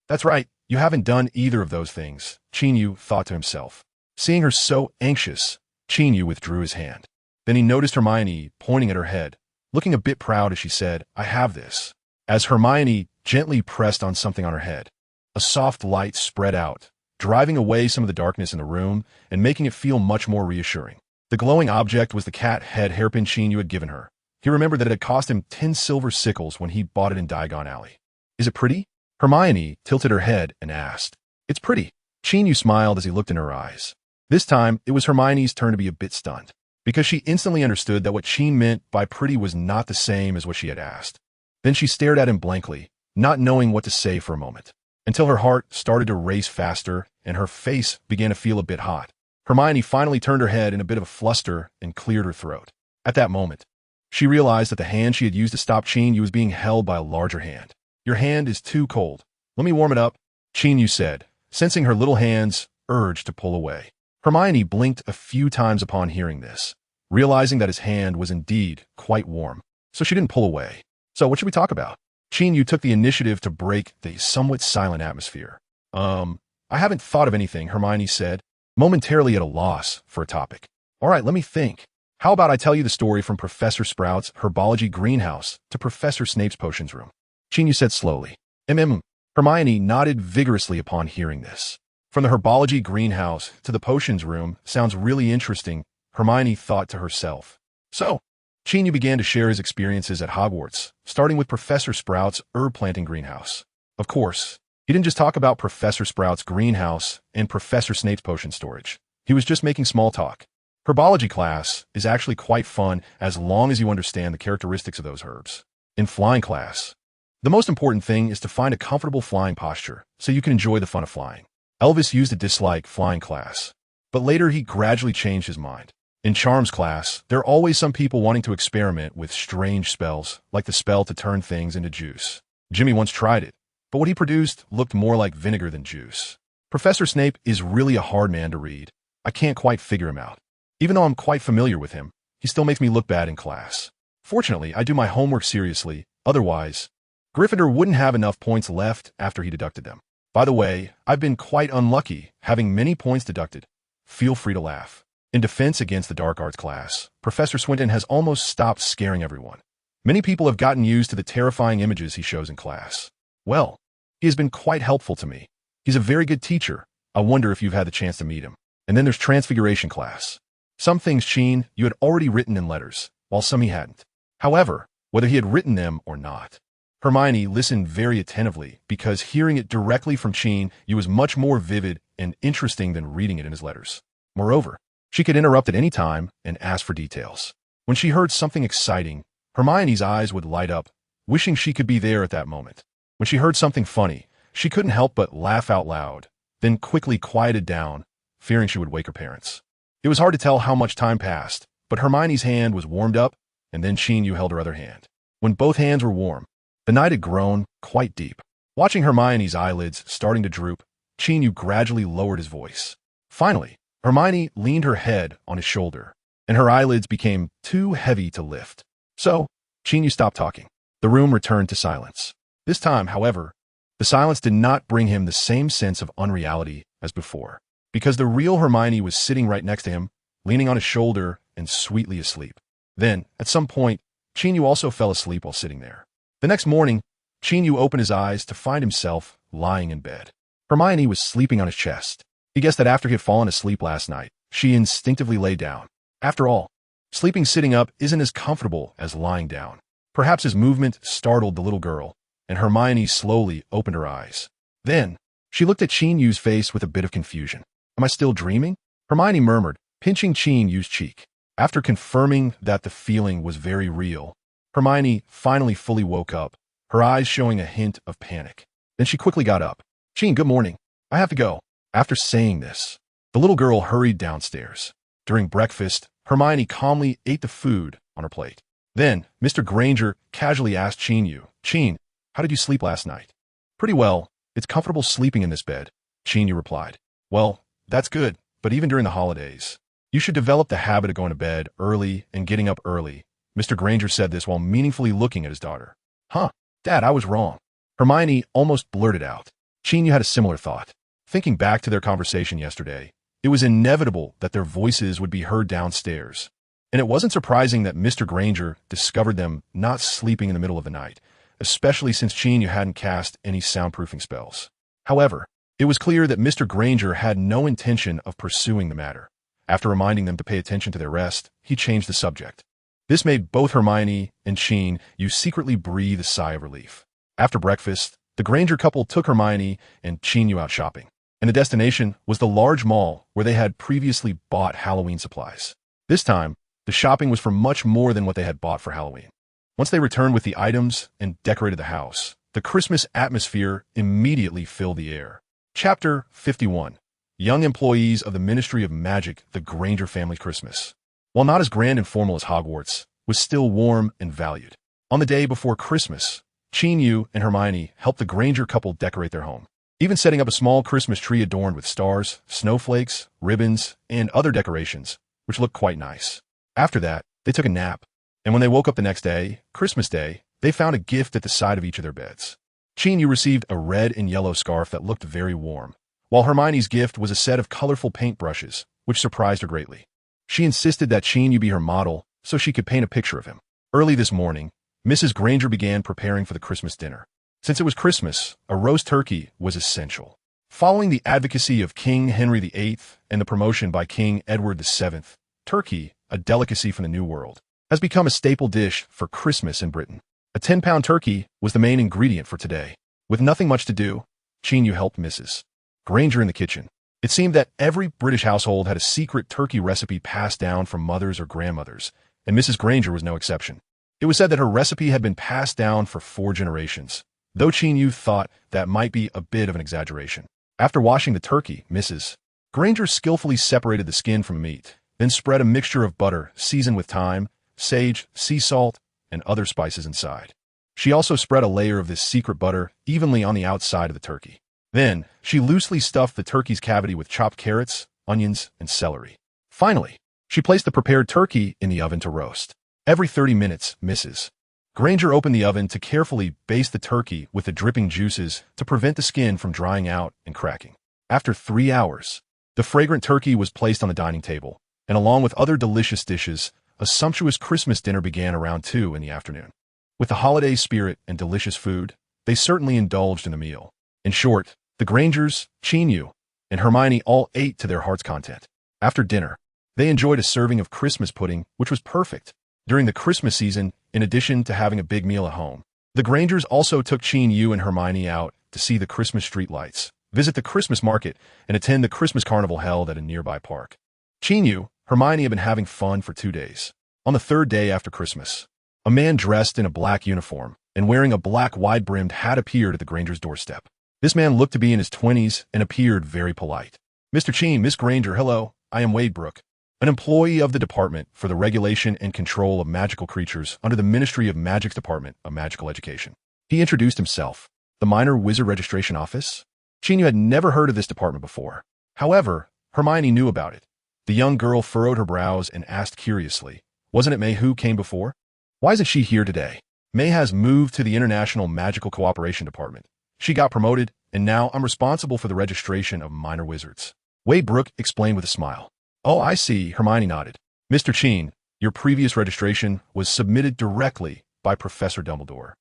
That's right. You haven't done either of those things, Qin Yu thought to himself. Seeing her so anxious, Qin Yu withdrew his hand. Then he noticed Hermione pointing at her head, looking a bit proud as she said, "I have this." As Hermione gently pressed on something on her head, a soft light spread out, driving away some of the darkness in the room and making it feel much more reassuring. The glowing object was the cat head hairpin Qin Yu had given her. He remembered that it had cost him 10 silver sickles when he bought it in Diagon Alley. "Is it pretty?" Hermione tilted her head and asked. "It's pretty." Qin Yu smiled as he looked in her eyes. This time, it was Hermione's turn to be a bit stunned, because she instantly understood that what Qin meant by pretty was not the same as what she had asked. Then she stared at him blankly, not knowing what to say for a moment, until her heart started to race faster and her face began to feel a bit hot. Hermione finally turned her head in a bit of a fluster and cleared her throat. At that moment, she realized that the hand she had used to stop Qin Yu was being held by a larger hand. "Your hand is too cold. Let me warm it up," Qin Yu said, sensing her little hand's urge to pull away. Hermione blinked a few times upon hearing this, realizing that his hand was indeed quite warm, so she didn't pull away. "So what should we talk about?" Qin Yu took the initiative to break the somewhat silent atmosphere. I haven't thought of anything," Hermione said, momentarily at a loss for a topic. "All right, let me think." How about I tell you the story from Professor Sprout's herbology greenhouse to Professor Snape's potions room? Qin Yu said slowly. Hermione nodded vigorously upon hearing this. From the herbology greenhouse to the potions room sounds really interesting, Hermione thought to herself. So, Qin Yu began to share his experiences at Hogwarts, starting with Professor Sprout's herb planting greenhouse. Of course, he didn't just talk about Professor Sprout's greenhouse and Professor Snape's potion storage. He was just making small talk. Herbology class is actually quite fun as long as you understand the characteristics of those herbs. In flying class, the most important thing is to find a comfortable flying posture so you can enjoy the fun of flying. Elvis used to dislike flying class, but later he gradually changed his mind. In charms class, there are always some people wanting to experiment with strange spells, like the spell to turn things into juice. Jimmy once tried it, but what he produced looked more like vinegar than juice. Professor Snape is really a hard man to read. I can't quite figure him out. Even though I'm quite familiar with him, he still makes me look bad in class. Fortunately, I do my homework seriously, otherwise, Gryffindor wouldn't have enough points left after he deducted them. By the way, I've been quite unlucky, having many points deducted. Feel free to laugh. In defense against the dark arts class, Professor Swinton has almost stopped scaring everyone. Many people have gotten used to the terrifying images he shows in class. Well, he has been quite helpful to me. He's a very good teacher. I wonder if you've had the chance to meet him. And then there's transfiguration class. Some things, Qin, you had already written in letters, while some he hadn't. However, whether he had written them or not, Hermione listened very attentively because hearing it directly from Qin Yu was much more vivid and interesting than reading it in his letters. Moreover, she could interrupt at any time and ask for details. When she heard something exciting, Hermione's eyes would light up, wishing she could be there at that moment. When she heard something funny, she couldn't help but laugh out loud, then quickly quieted down, fearing she would wake her parents. It was hard to tell how much time passed, but Hermione's hand was warmed up, and then Qin Yu held her other hand. When both hands were warm, the night had grown quite deep. Watching Hermione's eyelids starting to droop, Qin Yu gradually lowered his voice. Finally, Hermione leaned her head on his shoulder, and her eyelids became too heavy to lift. So, Qin Yu stopped talking. The room returned to silence. This time, however, the silence did not bring him the same sense of unreality as before, because the real Hermione was sitting right next to him, leaning on his shoulder and sweetly asleep. Then, at some point, Qin Yu also fell asleep while sitting there. The next morning, Qin Yu opened his eyes to find himself lying in bed. Hermione was sleeping on his chest. He guessed that after he had fallen asleep last night, she instinctively lay down. After all, sleeping sitting up isn't as comfortable as lying down. Perhaps his movement startled the little girl, and Hermione slowly opened her eyes. Then, she looked at Qin Yu's face with a bit of confusion. Am I still dreaming? Hermione murmured, pinching Qin Yu's cheek. After confirming that the feeling was very real, Hermione finally fully woke up, her eyes showing a hint of panic. Then she quickly got up. Qin, good morning. I have to go. After saying this, the little girl hurried downstairs. During breakfast, Hermione calmly ate the food on her plate. Then, Mr. Granger casually asked Qin Yu, Qin, how did you sleep last night? Pretty well. It's comfortable sleeping in this bed, Qin Yu replied. Well, that's good, but even during the holidays, you should develop the habit of going to bed early and getting up early. Mr. Granger said this while meaningfully looking at his daughter. Huh, Dad, I was wrong. Hermione almost blurted out. Qin Yu had a similar thought. Thinking back to their conversation yesterday, it was inevitable that their voices would be heard downstairs, and it wasn't surprising that Mr. Granger discovered them not sleeping in the middle of the night, especially since Qin Yu hadn't cast any soundproofing spells. However, it was clear that Mr. Granger had no intention of pursuing the matter. After reminding them to pay attention to their rest, he changed the subject. This made both Hermione and Qin Yu secretly breathe a sigh of relief. After breakfast, the Granger couple took Hermione and Qin Yu out shopping, and the destination was the large mall where they had previously bought Halloween supplies. This time, the shopping was for much more than what they had bought for Halloween. Once they returned with the items and decorated the house, the Christmas atmosphere immediately filled the air. Chapter 51. Young Employees of the Ministry of Magic, the Granger Family Christmas. While not as grand and formal as Hogwarts, was still warm and valued. On the day before Christmas, Qin Yu and Hermione helped the Granger couple decorate their home, even setting up a small Christmas tree adorned with stars, snowflakes, ribbons, and other decorations, which looked quite nice. After that, they took a nap, and when they woke up the next day, Christmas Day, they found a gift at the side of each of their beds. Qin Yu received a red and yellow scarf that looked very warm, while Hermione's gift was a set of colorful paintbrushes, which surprised her greatly. She insisted that Qin Yu be her model so she could paint a picture of him. Early this morning, Mrs. Granger began preparing for the Christmas dinner. Since it was Christmas, a roast turkey was essential. Following the advocacy of King Henry VIII and the promotion by King Edward VII, turkey, a delicacy from the New World, has become a staple dish for Christmas in Britain. A 10-pound turkey was the main ingredient for today. With nothing much to do, Qin Yu helped Mrs. Granger in the kitchen. It seemed that every British household had a secret turkey recipe passed down from mothers or grandmothers, and Mrs. Granger was no exception. It was said that her recipe had been passed down for 4 generations, though Qin Yu thought that might be a bit of an exaggeration. After washing the turkey, Mrs. Granger skillfully separated the skin from meat, then spread a mixture of butter seasoned with thyme, sage, sea salt, and other spices inside. She also spread a layer of this secret butter evenly on the outside of the turkey. Then, she loosely stuffed the turkey's cavity with chopped carrots, onions, and celery. Finally, she placed the prepared turkey in the oven to roast. Every 30 minutes, Mrs. Granger opened the oven to carefully baste the turkey with the dripping juices to prevent the skin from drying out and cracking. After 3 hours, the fragrant turkey was placed on the dining table, and along with other delicious dishes, a sumptuous Christmas dinner began around 2 in the afternoon. With the holiday spirit and delicious food, they certainly indulged in the meal. In short, the Grangers, Qin Yu, and Hermione all ate to their heart's content. After dinner, they enjoyed a serving of Christmas pudding, which was perfect. During the Christmas season, in addition to having a big meal at home, the Grangers also took Qin Yu and Hermione out to see the Christmas street lights, visit the Christmas market, and attend the Christmas carnival held at a nearby park. Qin Yu, Hermione had been having fun for 2 days. On the 3rd day after Christmas, a man dressed in a black uniform and wearing a black wide-brimmed hat appeared at the Granger's doorstep. This man looked to be in his 20s and appeared very polite. "Mr. Qin, Miss Granger, hello, I am Wade Brooke, an employee of the Department for the Regulation and Control of Magical Creatures under the Ministry of Magic's Department of Magical Education." He introduced himself. The Minor Wizard Registration Office? Qin Yu had never heard of this department before. However, Hermione knew about it. The young girl furrowed her brows and asked curiously, "Wasn't it May who came before? Why isn't she here today?" "May has moved to the International Magical Cooperation Department. She got promoted, and now I'm responsible for the registration of minor wizards," Wade Brooke explained with a smile. "Oh, I see," Hermione nodded. "Mr. Qin, your previous registration was submitted directly by Professor Dumbledore.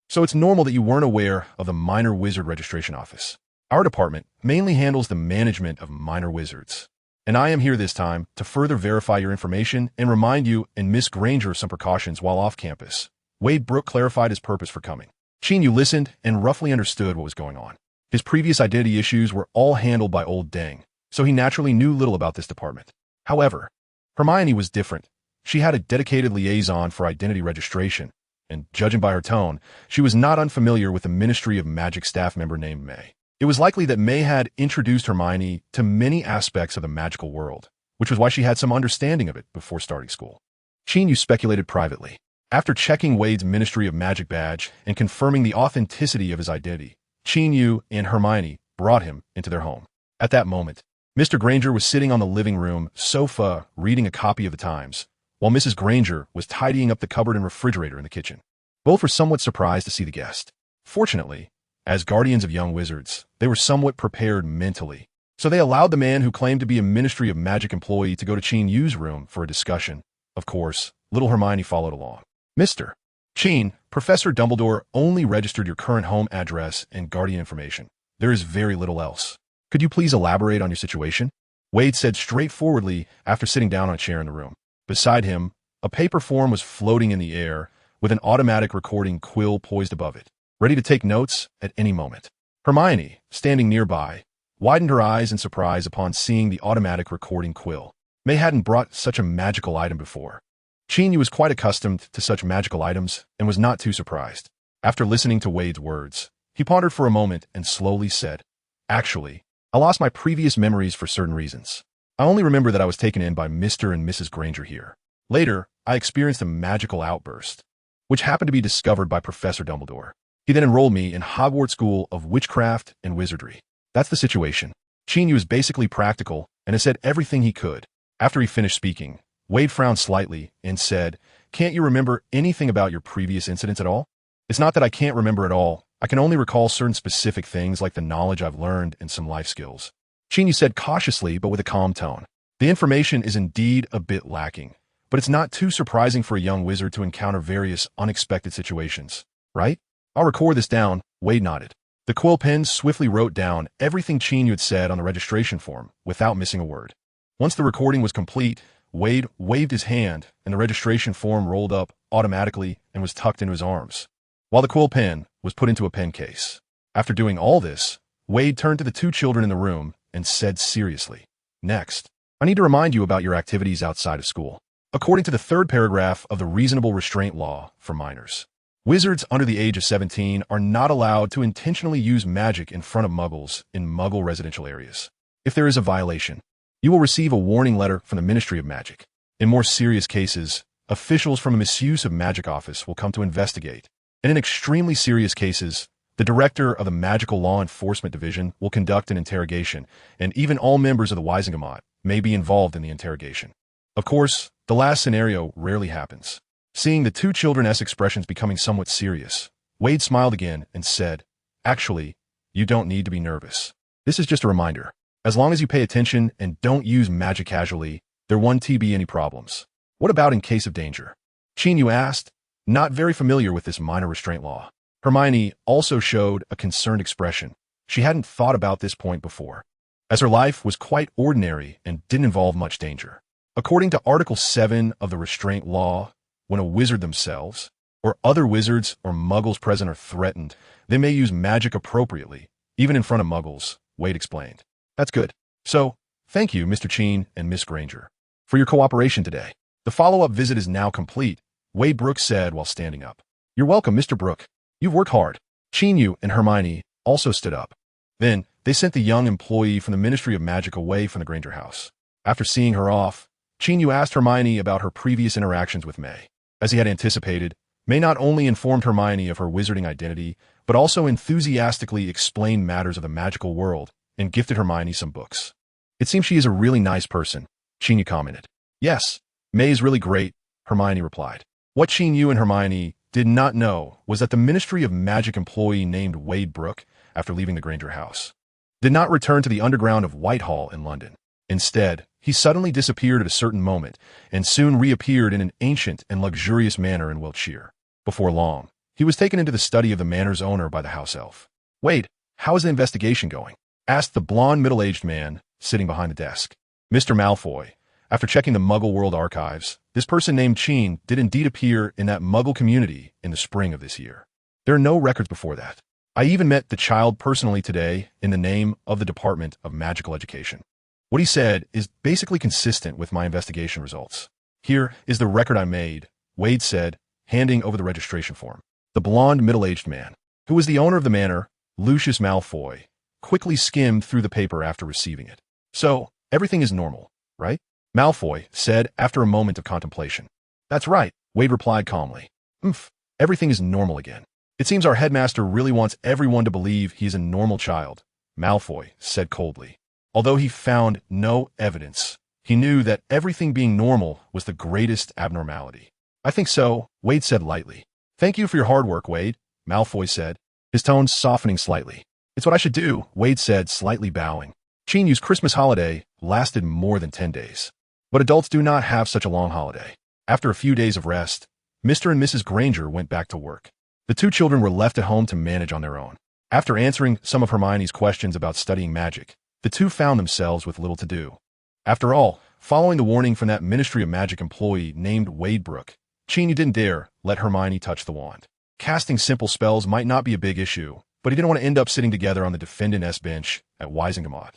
So it's normal that you weren't aware of the Minor Wizard Registration Office. Our department mainly handles the management of minor wizards. And I am here this time to further verify your information and remind you and Miss Granger of some precautions while off campus." Wade Brooke clarified his purpose for coming. Qin Yu listened and roughly understood what was going on. His previous identity issues were all handled by old Deng, so he naturally knew little about this department. However, Hermione was different. She had a dedicated liaison for identity registration, and judging by her tone, she was not unfamiliar with the Ministry of Magic staff member named May. It was likely that May had introduced Hermione to many aspects of the magical world, which was why she had some understanding of it before starting school. Qin Yu speculated privately. After checking Wade's Ministry of Magic badge and confirming the authenticity of his identity, Qin Yu and Hermione brought him into their home. At that moment, Mr. Granger was sitting on the living room sofa reading a copy of the Times, while Mrs. Granger was tidying up the cupboard and refrigerator in the kitchen. Both were somewhat surprised to see the guest. Fortunately, as guardians of young wizards, they were somewhat prepared mentally, so they allowed the man who claimed to be a Ministry of Magic employee to go to Qin Yu's room for a discussion. Of course, little Hermione followed along. "Mr. Qin, Professor Dumbledore only registered your current home address and guardian information. There is very little else. Could you please elaborate on your situation?" Wade said straightforwardly after sitting down on a chair in the room. Beside him, a paper form was floating in the air with an automatic recording quill poised above it, ready to take notes at any moment. Hermione, standing nearby, widened her eyes in surprise upon seeing the automatic recording quill. May hadn't brought such a magical item before. Qin Yu was quite accustomed to such magical items and was not too surprised. After listening to Wade's words, he pondered for a moment and slowly said, "Actually, I lost my previous memories for certain reasons. I only remember that I was taken in by Mr. and Mrs. Granger here. Later, I experienced a magical outburst, which happened to be discovered by Professor Dumbledore. He then enrolled me in Hogwarts School of Witchcraft and Wizardry. That's the situation." Qin Yu was basically practical and has said everything he could. After he finished speaking, Wade frowned slightly and said, "Can't you remember anything about your previous incidents at all?" "It's not that I can't remember at all. I can only recall certain specific things like the knowledge I've learned and some life skills," Qin Yu said cautiously but with a calm tone. The information is indeed a bit lacking, but it's not too surprising for a young wizard to encounter various unexpected situations, right? I'll record this down, Wade nodded. The quill pen swiftly wrote down everything Qin Yu had said on the registration form, without missing a word. Once the recording was complete, Wade waved his hand, and the registration form rolled up automatically and was tucked into his arms, while the quill pen was put into a pen case. After doing all this, Wade turned to the two children in the room and said seriously, "Next, I need to remind you about your activities outside of school. According to the third paragraph of the Reasonable Restraint Law for minors, wizards under the age of 17 are not allowed to intentionally use magic in front of muggles in muggle residential areas. If there is a violation, you will receive a warning letter from the Ministry of Magic. In more serious cases, officials from a misuse of magic office will come to investigate, and in extremely serious cases, the director of the Magical Law Enforcement Division will conduct an interrogation, and even all members of the Wisengamot may be involved in the interrogation." Of course, the last scenario rarely happens. Seeing the two children's expressions becoming somewhat serious, Wade smiled again and said, "Actually, you don't need to be nervous. This is just a reminder. As long as you pay attention and don't use magic casually, there won't be any problems." "What about in case of danger?" Qin Yu asked, not very familiar with this minor restraint law. Hermione also showed a concerned expression. She hadn't thought about this point before, as her life was quite ordinary and didn't involve much danger. According to Article 7 of the Restraint Law, when a wizard themselves, or other wizards or muggles present are threatened, they may use magic appropriately, even in front of muggles, Wade explained. "That's good. So, thank you, Mr. Qin and Miss Granger, for your cooperation today. The follow-up visit is now complete," Wade Brooks said while standing up. "You're welcome, Mr. Brooke. You've worked hard." Qin Yu and Hermione also stood up. Then, they sent the young employee from the Ministry of Magic away from the Granger house. After seeing her off, Qin Yu asked Hermione about her previous interactions with May. As he had anticipated, May not only informed Hermione of her wizarding identity, but also enthusiastically explained matters of the magical world and gifted Hermione some books. "It seems she is a really nice person," Qin Yu commented. "Yes, May is really great," Hermione replied. What Qin Yu and Hermione did not know was that the Ministry of Magic employee named Wade Brooke, after leaving the Granger house, did not return to the underground of Whitehall in London. Instead, he suddenly disappeared at a certain moment and soon reappeared in an ancient and luxurious manor in Wiltshire. Before long, he was taken into the study of the manor's owner by the house elf. "Wade, how is the investigation going?" asked the blond middle-aged man sitting behind the desk. "Mr. Malfoy, after checking the Muggle World archives, this person named Qin did indeed appear in that Muggle community in the spring of this year. There are no records before that. I even met the child personally today in the name of the Department of Magical Education. What he said is basically consistent with my investigation results. Here is the record I made," Wade said, handing over the registration form. The blond middle-aged man, who was the owner of the manor, Lucius Malfoy, quickly skimmed through the paper after receiving it. "So, everything is normal, right?" Malfoy said after a moment of contemplation. "That's right," Wade replied calmly. Everything is normal again. It seems our headmaster really wants everyone to believe he is a normal child," Malfoy said coldly. Although he found no evidence, he knew that everything being normal was the greatest abnormality. "I think so," Wade said lightly. "Thank you for your hard work, Wade," Malfoy said, his tone softening slightly. "It's what I should do," Wade said, slightly bowing. Qin Yu's Christmas holiday lasted more than 10 days. But adults do not have such a long holiday. After a few days of rest, Mr. and Mrs. Granger went back to work. The two children were left at home to manage on their own. After answering some of Hermione's questions about studying magic, the two found themselves with little to do. After all, following the warning from that Ministry of Magic employee named Wade Brooke, Qin Yu didn't dare let Hermione touch the wand. Casting simple spells might not be a big issue, but he didn't want to end up sitting together on the defendant's bench at Wisengamot,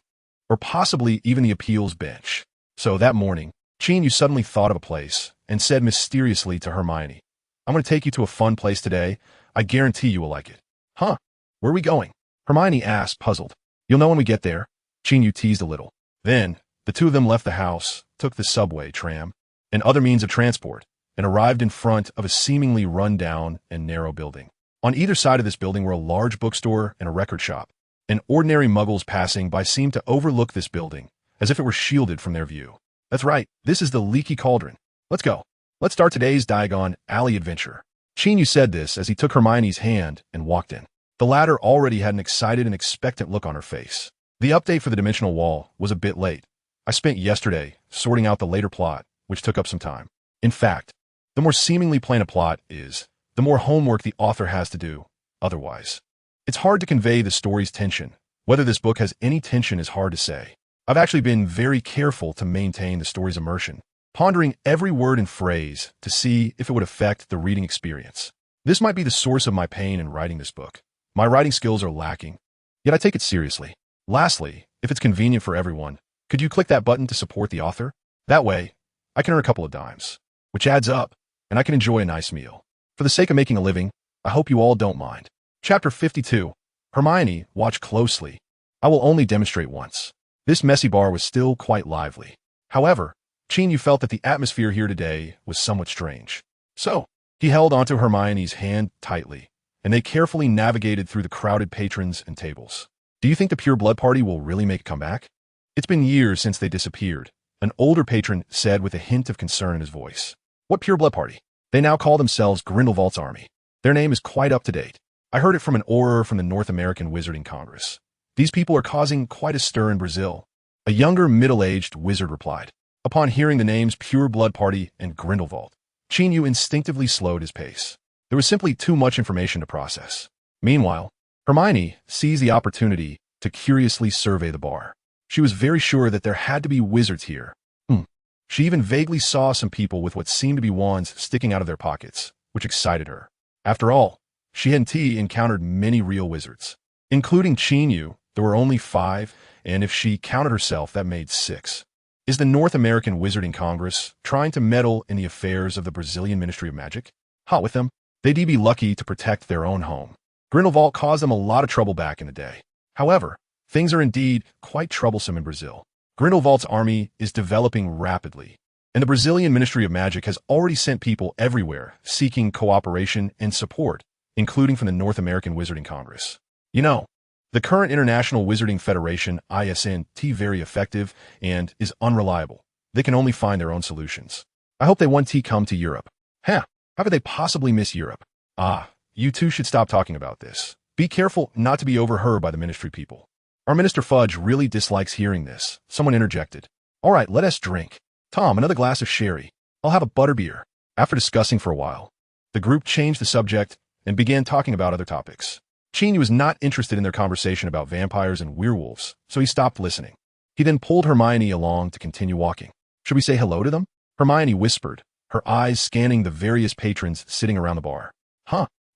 or possibly even the appeals bench. So that morning, Qin Yu suddenly thought of a place and said mysteriously to Hermione, "I'm going to take you to a fun place today. I guarantee you will like it." "Huh? Where are we going?" Hermione asked, puzzled. "You'll know when we get there," Qin Yu teased a little. Then, the two of them left the house, took the subway, tram, and other means of transport, and arrived in front of a seemingly run-down and narrow building. On either side of this building were a large bookstore and a record shop, and ordinary muggles passing by seemed to overlook this building, as if it were shielded from their view. "That's right, this is the Leaky Cauldron. Let's go. Let's start today's Diagon Alley adventure." Qin Yu said this as he took Hermione's hand and walked in. The latter already had an excited and expectant look on her face. The update for the dimensional wall was a bit late, I spent yesterday sorting out the later plot, which took up some time. In fact, the more seemingly plain a plot is, the more homework the author has to do otherwise. It's hard to convey the story's tension. Whether this book has any tension is hard to say. I've actually been very careful to maintain the story's immersion, pondering every word and phrase to see if it would affect the reading experience. This might be the source of my pain in writing this book. My writing skills are lacking, yet I take it seriously. Lastly, if it's convenient for everyone, could you click that button to support the author? That way, I can earn a couple of dimes, which adds up, and I can enjoy a nice meal. For the sake of making a living, I hope you all don't mind. Chapter 52. Hermione, watch closely. I will only demonstrate once. This messy bar was still quite lively. However, Qin Yu felt that the atmosphere here today was somewhat strange. So, he held onto Hermione's hand tightly, and they carefully navigated through the crowded patrons and tables. Do you think the Pure Blood Party will really make a comeback? It's been years since they disappeared, an older patron said with a hint of concern in his voice. What Pure Blood Party? They now call themselves Grindelwald's Army. Their name is quite up to date. I heard it from an orator from the North American Wizarding Congress. These people are causing quite a stir in Brazil. A younger, middle-aged wizard replied. Upon hearing the names Pure Blood Party and Grindelwald, Qin Yu instinctively slowed his pace. There was simply too much information to process. Meanwhile, Hermione seized the opportunity to curiously survey the bar. She was very sure that there had to be wizards here. She even vaguely saw some people with what seemed to be wands sticking out of their pockets, which excited her. After all, she had encountered many real wizards. Including Qin Yu, there were only 5, and if she counted herself, that made 6. Is the North American Wizarding Congress trying to meddle in the affairs of the Brazilian Ministry of Magic? Hot with them. They'd be lucky to protect their own home. Grindelwald caused them a lot of trouble back in the day. However, things are indeed quite troublesome in Brazil. Grindelwald's army is developing rapidly, and the Brazilian Ministry of Magic has already sent people everywhere seeking cooperation and support, including from the North American Wizarding Congress. You know, the current International Wizarding Federation isn't very effective and is unreliable. They can only find their own solutions. I hope they one day come to Europe. How could they possibly miss Europe? You two should stop talking about this. Be careful not to be overheard by the ministry people. Our Minister Fudge really dislikes hearing this, someone interjected. All right, let us drink. Tom, another glass of sherry. I'll have a butterbeer. After discussing for a while, the group changed the subject and began talking about other topics. Qin Yu was not interested in their conversation about vampires and werewolves, so he stopped listening. He then pulled Hermione along to continue walking. Should we say hello to them? Hermione whispered, her eyes scanning the various patrons sitting around the bar.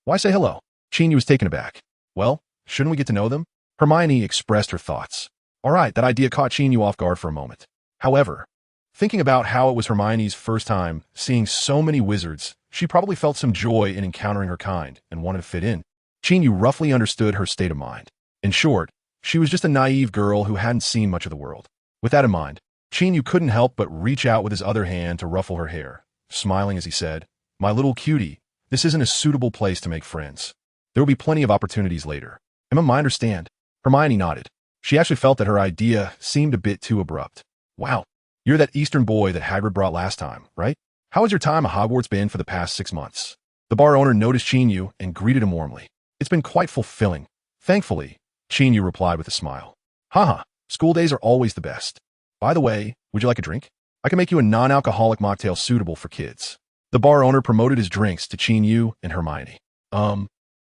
Why say hello? Qin Yu was taken aback. Well, shouldn't we get to know them? Hermione expressed her thoughts. All right, that idea caught Qin Yu off guard for a moment. However, thinking about how it was Hermione's first time seeing so many wizards, she probably felt some joy in encountering her kind and wanted to fit in. Qin Yu roughly understood her state of mind. In short, she was just a naive girl who hadn't seen much of the world. With that in mind, Qin Yu couldn't help but reach out with his other hand to ruffle her hair, smiling as he said, "My little cutie, this isn't a suitable place to make friends. There will be plenty of opportunities later. Am I understand?" Hermione nodded. She actually felt that her idea seemed a bit too abrupt. Wow, you're that Eastern boy that Hagrid brought last time, right? How has your time at Hogwarts been for the past 6 months? The bar owner noticed Qin Yu and greeted him warmly. It's been quite fulfilling. Thankfully, Qin Yu replied with a smile. School days are always the best. By the way, would you like a drink? I can make you a non-alcoholic mocktail suitable for kids. The bar owner promoted his drinks to Qin Yu and Hermione.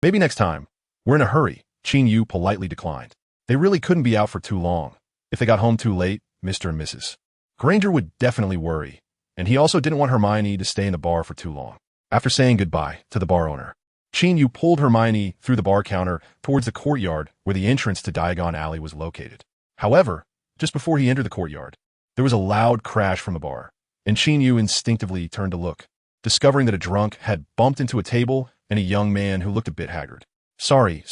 Maybe next time. We're in a hurry, Qin Yu politely declined. They really couldn't be out for too long. If they got home too late, Mr. and Mrs. Granger would definitely worry, and he also didn't want Hermione to stay in the bar for too long. After saying goodbye to the bar owner, Qin Yu pulled Hermione through the bar counter towards the courtyard where the entrance to Diagon Alley was located. However, just before he entered the courtyard, there was a loud crash from the bar, and Qin Yu instinctively turned to look, discovering that a drunk had bumped into a table and a young man who looked a bit haggard. Sorry,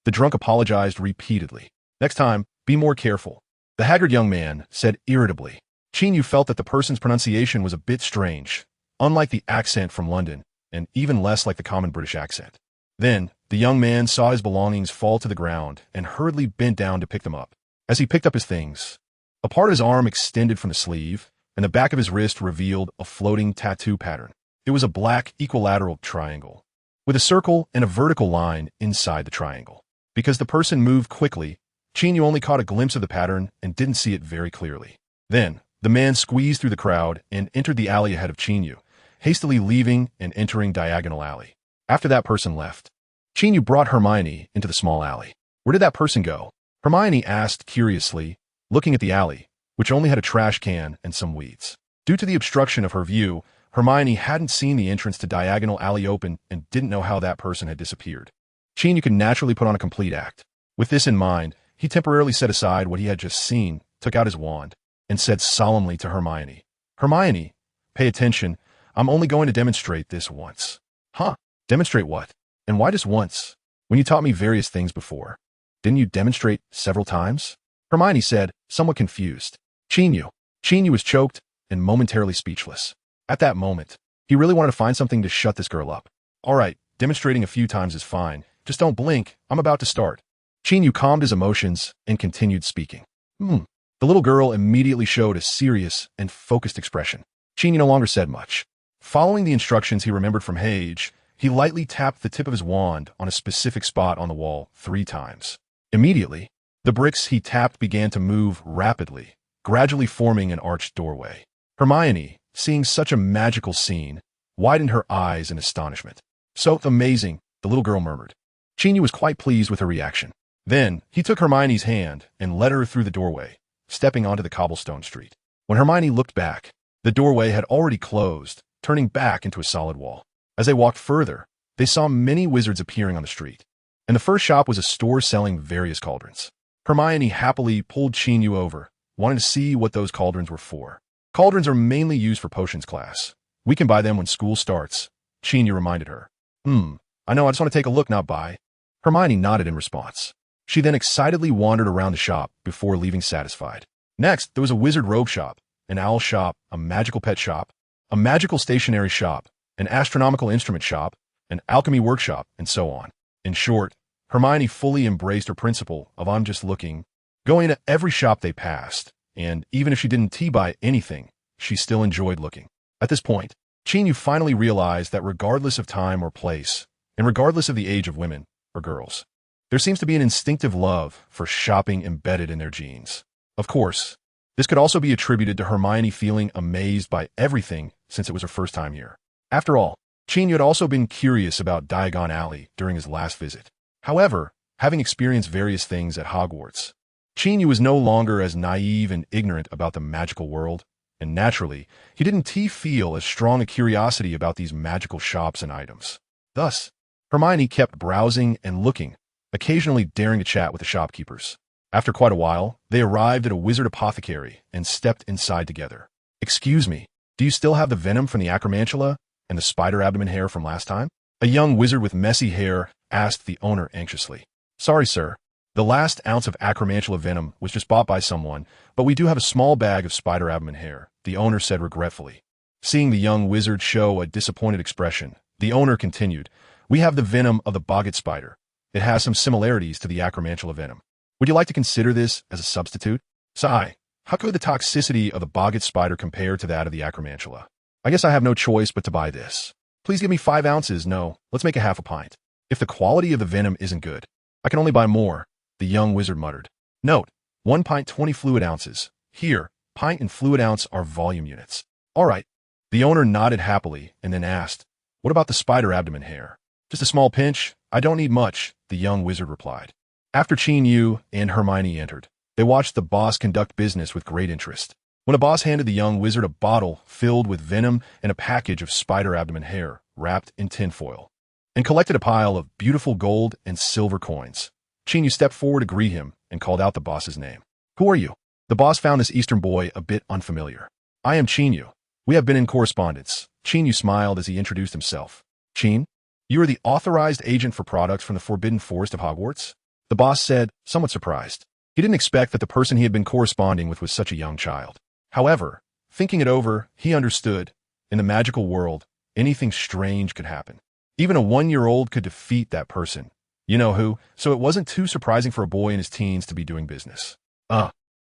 the drunk apologized repeatedly. Next time, be more careful, the haggard young man said irritably. Qin Yu felt that the person's pronunciation was a bit strange, unlike the accent from London, and even less like the common British accent. Then, the young man saw his belongings fall to the ground and hurriedly bent down to pick them up. As he picked up his things, a part of his arm extended from the sleeve, and the back of his wrist revealed a floating tattoo pattern. It was a black equilateral triangle, with a circle and a vertical line inside the triangle. Because the person moved quickly, Qin Yu only caught a glimpse of the pattern and didn't see it very clearly. Then, the man squeezed through the crowd and entered the alley ahead of Qin Yu, hastily leaving and entering Diagonal Alley. After that person left, Qin Yu brought Hermione into the small alley. Where did that person go? Hermione asked curiously, looking at the alley, which only had a trash can and some weeds. Due to the obstruction of her view, Hermione hadn't seen the entrance to Diagonal Alley open and didn't know how that person had disappeared. Qin Yu could naturally put on a complete act. With this in mind, he temporarily set aside what he had just seen, took out his wand, and said solemnly to Hermione, "Hermione, pay attention. I'm only going to demonstrate this once." Huh? Demonstrate what? And why just once? When you taught me various things before, didn't you demonstrate several times? Hermione said, somewhat confused. Qin Yu was choked and momentarily speechless. At that moment, he really wanted to find something to shut this girl up. All right, demonstrating a few times is fine. Just don't blink. I'm about to start. Qin Yu calmed his emotions and continued speaking. The little girl immediately showed a serious and focused expression. Qin Yu no longer said much. Following the instructions he remembered from Hage, he lightly tapped the tip of his wand on a specific spot on the wall 3 times. Immediately, the bricks he tapped began to move rapidly, gradually forming an arched doorway. Hermione, seeing such a magical scene, widened her eyes in astonishment. "So amazing," the little girl murmured. Qin Yu was quite pleased with her reaction. Then, he took Hermione's hand and led her through the doorway, stepping onto the cobblestone street. When Hermione looked back, the doorway had already closed, turning back into a solid wall. As they walked further, they saw many wizards appearing on the street. And the first shop was a store selling various cauldrons. Hermione happily pulled Qin Yu over, wanting to see what those cauldrons were for. "Cauldrons are mainly used for potions class. We can buy them when school starts," Qin Yu reminded her. I know, I just want to take a look, not buy." Hermione nodded in response. She then excitedly wandered around the shop before leaving satisfied. Next, there was a wizard robe shop, an owl shop, a magical pet shop, a magical stationery shop, an astronomical instrument shop, an alchemy workshop, and so on. In short, Hermione fully embraced her principle of "I'm just looking," going to every shop they passed, and even if she didn't buy anything, she still enjoyed looking. At this point, Qin Yu finally realized that regardless of time or place, and regardless of the age of women or girls, there seems to be an instinctive love for shopping embedded in their genes. Of course, this could also be attributed to Hermione feeling amazed by everything since it was her first time here. After all, Qin Yu had also been curious about Diagon Alley during his last visit. However, having experienced various things at Hogwarts, Qin Yu was no longer as naive and ignorant about the magical world, and naturally, he didn't feel as strong a curiosity about these magical shops and items. Thus, Hermione kept browsing and looking, occasionally daring to chat with the shopkeepers. After quite a while, they arrived at a wizard apothecary and stepped inside together. "Excuse me, do you still have the venom from the acromantula and the spider abdomen hair from last time?" A young wizard with messy hair asked the owner anxiously. "Sorry, sir. The last ounce of acromantula venom was just bought by someone, but we do have a small bag of spider abdomen hair," the owner said regretfully. Seeing the young wizard show a disappointed expression, the owner continued, "We have the venom of the boggart spider. It has some similarities to the acromantula venom. Would you like to consider this as a substitute?" "Sigh, how could the toxicity of the boggart spider compare to that of the acromantula? I guess I have no choice but to buy this. Please give me 5 ounces. No, let's make a half a pint. If the quality of the venom isn't good, I can only buy more," the young wizard muttered. Note, 1 pint 20 fluid ounces. Here, pint and fluid ounce are volume units. All right. The owner nodded happily and then asked, "What about the spider abdomen hair?" "Just a small pinch. I don't need much," the young wizard replied. After Qin Yu and Hermione entered, they watched the boss conduct business with great interest. When a boss handed the young wizard a bottle filled with venom and a package of spider abdomen hair wrapped in tinfoil, and collected a pile of beautiful gold and silver coins, Qin Yu stepped forward to greet him and called out the boss's name. "Who are you?" The boss found this Eastern boy a bit unfamiliar. "I am Qin Yu. We have been in correspondence." Qin Yu smiled as he introduced himself. "Qin, you are the authorized agent for products from the Forbidden Forest of Hogwarts?" the boss said, somewhat surprised. He didn't expect that the person he had been corresponding with was such a young child. However, thinking it over, he understood, in the magical world, anything strange could happen. Even a 1-year-old could defeat that person. You know who, so it wasn't too surprising for a boy in his teens to be doing business.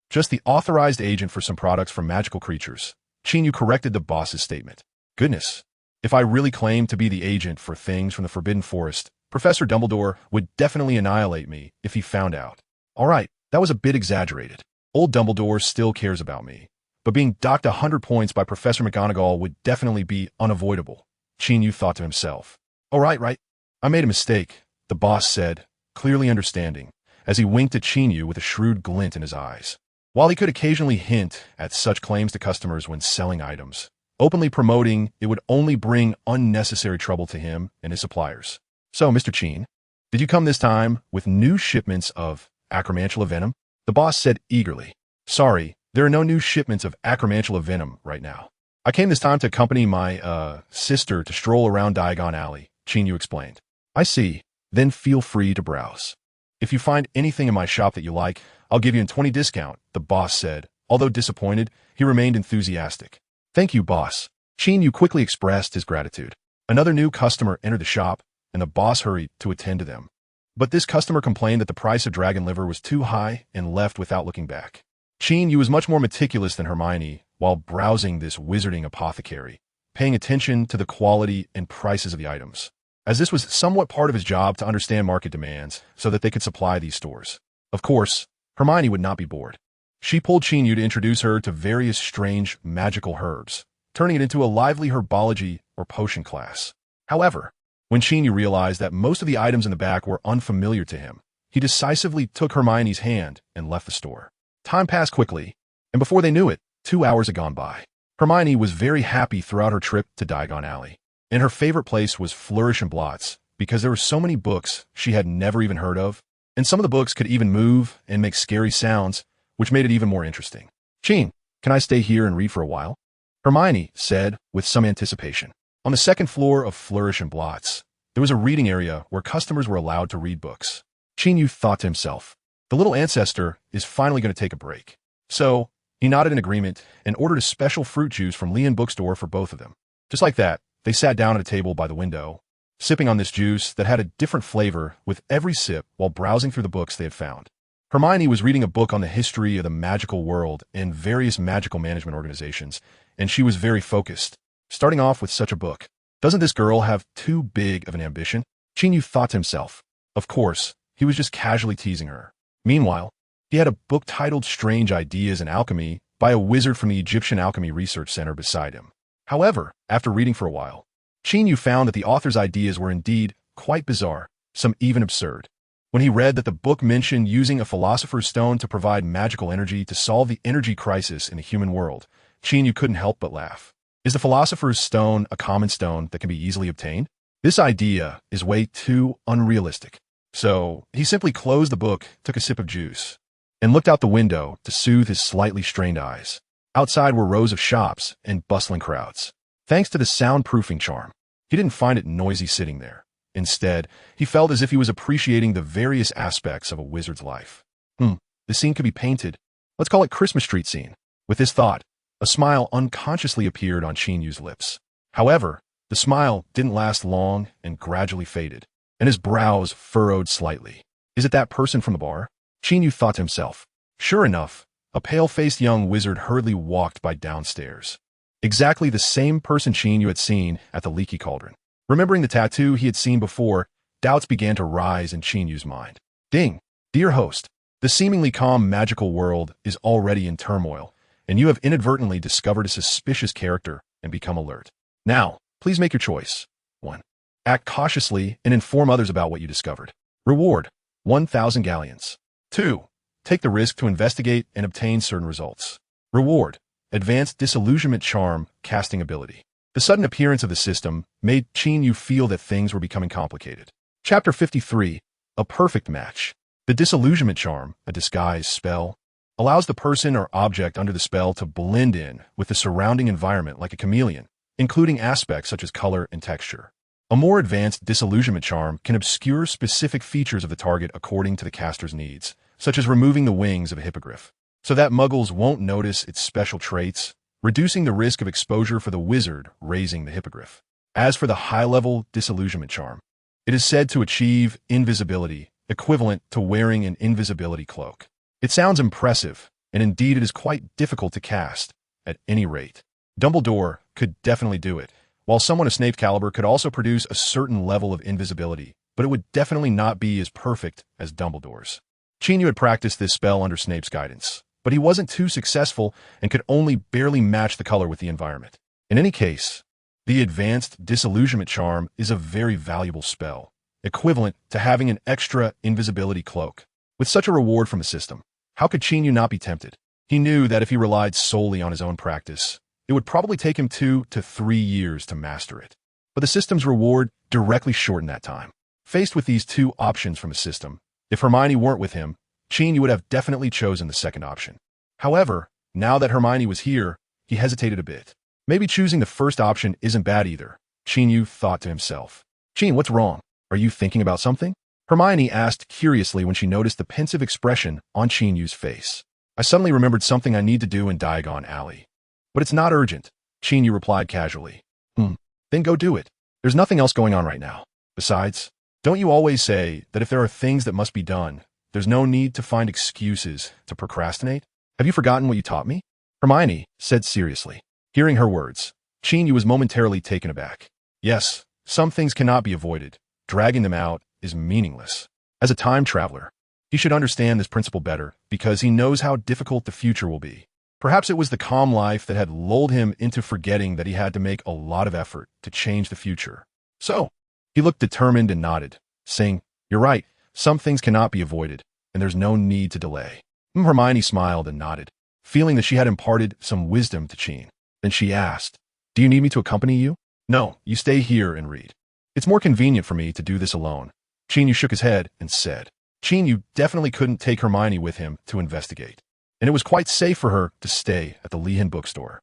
Just the authorized agent for some products from magical creatures. Qin Yu corrected the boss's statement. "Goodness, if I really claimed to be the agent for things from the Forbidden Forest, Professor Dumbledore would definitely annihilate me if he found out. All right, that was a bit exaggerated. Old Dumbledore still cares about me, but being docked 100 points by Professor McGonagall would definitely be unavoidable, Qin Yu thought to himself. "Oh, right. I made a mistake," the boss said, clearly understanding, as he winked at Qin Yu with a shrewd glint in his eyes. While he could occasionally hint at such claims to customers when selling items, openly promoting it would only bring unnecessary trouble to him and his suppliers. "So, Mr. Qin, did you come this time with new shipments of acromantula venom?" the boss said eagerly. "Sorry, there are no new shipments of acromantula venom right now. I came this time to accompany my, sister to stroll around Diagon Alley," Qin Yu explained. "I see. Then feel free to browse. If you find anything in my shop that you like, I'll give you a 20% discount," the boss said. Although disappointed, he remained enthusiastic. "Thank you, boss." Qin Yu quickly expressed his gratitude. Another new customer entered the shop, and the boss hurried to attend to them. But this customer complained that the price of dragon liver was too high and left without looking back. Qin Yu was much more meticulous than Hermione while browsing this wizarding apothecary, paying attention to the quality and prices of the items, as this was somewhat part of his job to understand market demands so that they could supply these stores. Of course, Hermione would not be bored. She pulled Qin Yu to introduce her to various strange magical herbs, turning it into a lively herbology or potion class. However, when Qin Yu realized that most of the items in the back were unfamiliar to him, he decisively took Hermione's hand and left the store. Time passed quickly, and before they knew it, 2 hours had gone by. Hermione was very happy throughout her trip to Diagon Alley, and her favorite place was Flourish and Blots because there were so many books she had never even heard of, and some of the books could even move and make scary sounds, which made it even more interesting. "Qin, can I stay here and read for a while?" Hermione said with some anticipation. On the second floor of Flourish and Blots, there was a reading area where customers were allowed to read books. Qin Yu thought to himself, the little ancestor is finally going to take a break. So, he nodded in agreement and ordered a special fruit juice from Lian Bookstore for both of them. Just like that, they sat down at a table by the window, sipping on this juice that had a different flavor with every sip while browsing through the books they had found. Hermione was reading a book on the history of the magical world and various magical management organizations, and she was very focused. Starting off with such a book, doesn't this girl have too big of an ambition? Qin Yu thought to himself. Of course, he was just casually teasing her. Meanwhile, he had a book titled Strange Ideas in Alchemy by a wizard from the Egyptian Alchemy Research Center beside him. However, after reading for a while, Qin Yu found that the author's ideas were indeed quite bizarre, some even absurd. When he read that the book mentioned using a philosopher's stone to provide magical energy to solve the energy crisis in the human world, Qin Yu couldn't help but laugh. Is the philosopher's stone a common stone that can be easily obtained? This idea is way too unrealistic. So, he simply closed the book, took a sip of juice, and looked out the window to soothe his slightly strained eyes. Outside were rows of shops and bustling crowds. Thanks to the soundproofing charm, he didn't find it noisy sitting there. Instead, he felt as if he was appreciating the various aspects of a wizard's life. The scene could be painted. Let's call it Christmas street scene. With this thought, a smile unconsciously appeared on Qin Yu's lips. However, the smile didn't last long and gradually faded, and his brows furrowed slightly. Is it that person from the bar? Qin Yu thought to himself. Sure enough, a pale-faced young wizard hurriedly walked by downstairs. Exactly the same person Qin Yu had seen at the Leaky Cauldron. Remembering the tattoo he had seen before, doubts began to rise in Qin Yu's mind. Ding! Dear host, the seemingly calm magical world is already in turmoil, and you have inadvertently discovered a suspicious character and become alert. Now, please make your choice. 1. Act cautiously and inform others about what you discovered. Reward: 1,000 galleons. 2. Take the risk to investigate and obtain certain results. Reward: Advanced Disillusionment Charm Casting Ability. The sudden appearance of the system made Qin Yu feel that things were becoming complicated. Chapter 53. A Perfect Match. The Disillusionment Charm, a disguise spell, allows the person or object under the spell to blend in with the surrounding environment like a chameleon, including aspects such as color and texture. A more advanced disillusionment charm can obscure specific features of the target according to the caster's needs, such as removing the wings of a hippogriff, so that muggles won't notice its special traits, reducing the risk of exposure for the wizard raising the hippogriff. As for the high-level disillusionment charm, it is said to achieve invisibility, equivalent to wearing an invisibility cloak. It sounds impressive, and indeed it is quite difficult to cast, at any rate. Dumbledore could definitely do it, while someone of Snape's caliber could also produce a certain level of invisibility, but it would definitely not be as perfect as Dumbledore's. Qin Yu had practiced this spell under Snape's guidance, but he wasn't too successful and could only barely match the color with the environment. In any case, the advanced disillusionment charm is a very valuable spell, equivalent to having an extra invisibility cloak. With such a reward from the system, how could Qin Yu not be tempted? He knew that if he relied solely on his own practice, it would probably take him 2 to 3 years to master it. But the system's reward directly shortened that time. Faced with these two options from the system, if Hermione weren't with him, Qin Yu would have definitely chosen the second option. However, now that Hermione was here, he hesitated a bit. Maybe choosing the first option isn't bad either, Qin Yu thought to himself. Qin, what's wrong? Are you thinking about something? Hermione asked curiously when she noticed the pensive expression on Qin Yu's face. I suddenly remembered something I need to do in Diagon Alley. But it's not urgent, Qin Yu replied casually. Then go do it. There's nothing else going on right now. Besides, don't you always say that if there are things that must be done, there's no need to find excuses to procrastinate? Have you forgotten what you taught me? Hermione said seriously. Hearing her words, Qin Yu was momentarily taken aback. Yes, some things cannot be avoided. Dragging them out is meaningless. As a time traveler, he should understand this principle better because he knows how difficult the future will be. Perhaps it was the calm life that had lulled him into forgetting that he had to make a lot of effort to change the future. So, he looked determined and nodded, saying, You're right, some things cannot be avoided, and there's no need to delay. Hermione smiled and nodded, feeling that she had imparted some wisdom to Qin. Then she asked, Do you need me to accompany you? No, you stay here and read. It's more convenient for me to do this alone. Qin Yu shook his head and said, Qin Yu definitely couldn't take Hermione with him to investigate, and it was quite safe for her to stay at the Lehan bookstore.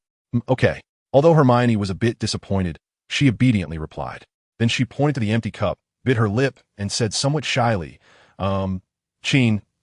Okay. Although Hermione was a bit disappointed, she obediently replied. Then she pointed to the empty cup, bit her lip, and said somewhat shyly, Qin,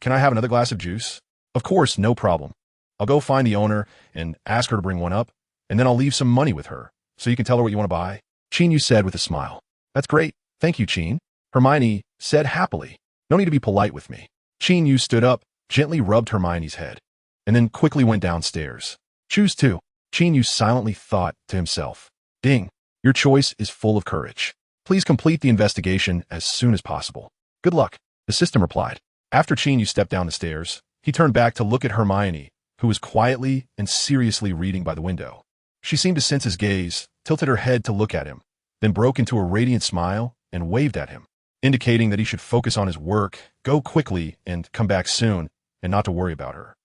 can I have another glass of juice? Of course, no problem. I'll go find the owner and ask her to bring one up, and then I'll leave some money with her, so you can tell her what you want to buy. Qin Yu said with a smile. That's great. Thank you, Qin. Hermione said happily. No need to be polite with me. Qin Yu stood up, gently rubbed Hermione's head, and then quickly went downstairs. Choose two. Qin Yu silently thought to himself. Ding. Your choice is full of courage. Please complete the investigation as soon as possible. Good luck. The system replied. After Qin Yu stepped down the stairs, he turned back to look at Hermione, who was quietly and seriously reading by the window. She seemed to sense his gaze, tilted her head to look at him, then broke into a radiant smile and waved at him, indicating that he should focus on his work, go quickly, and come back soon, and not to worry about her.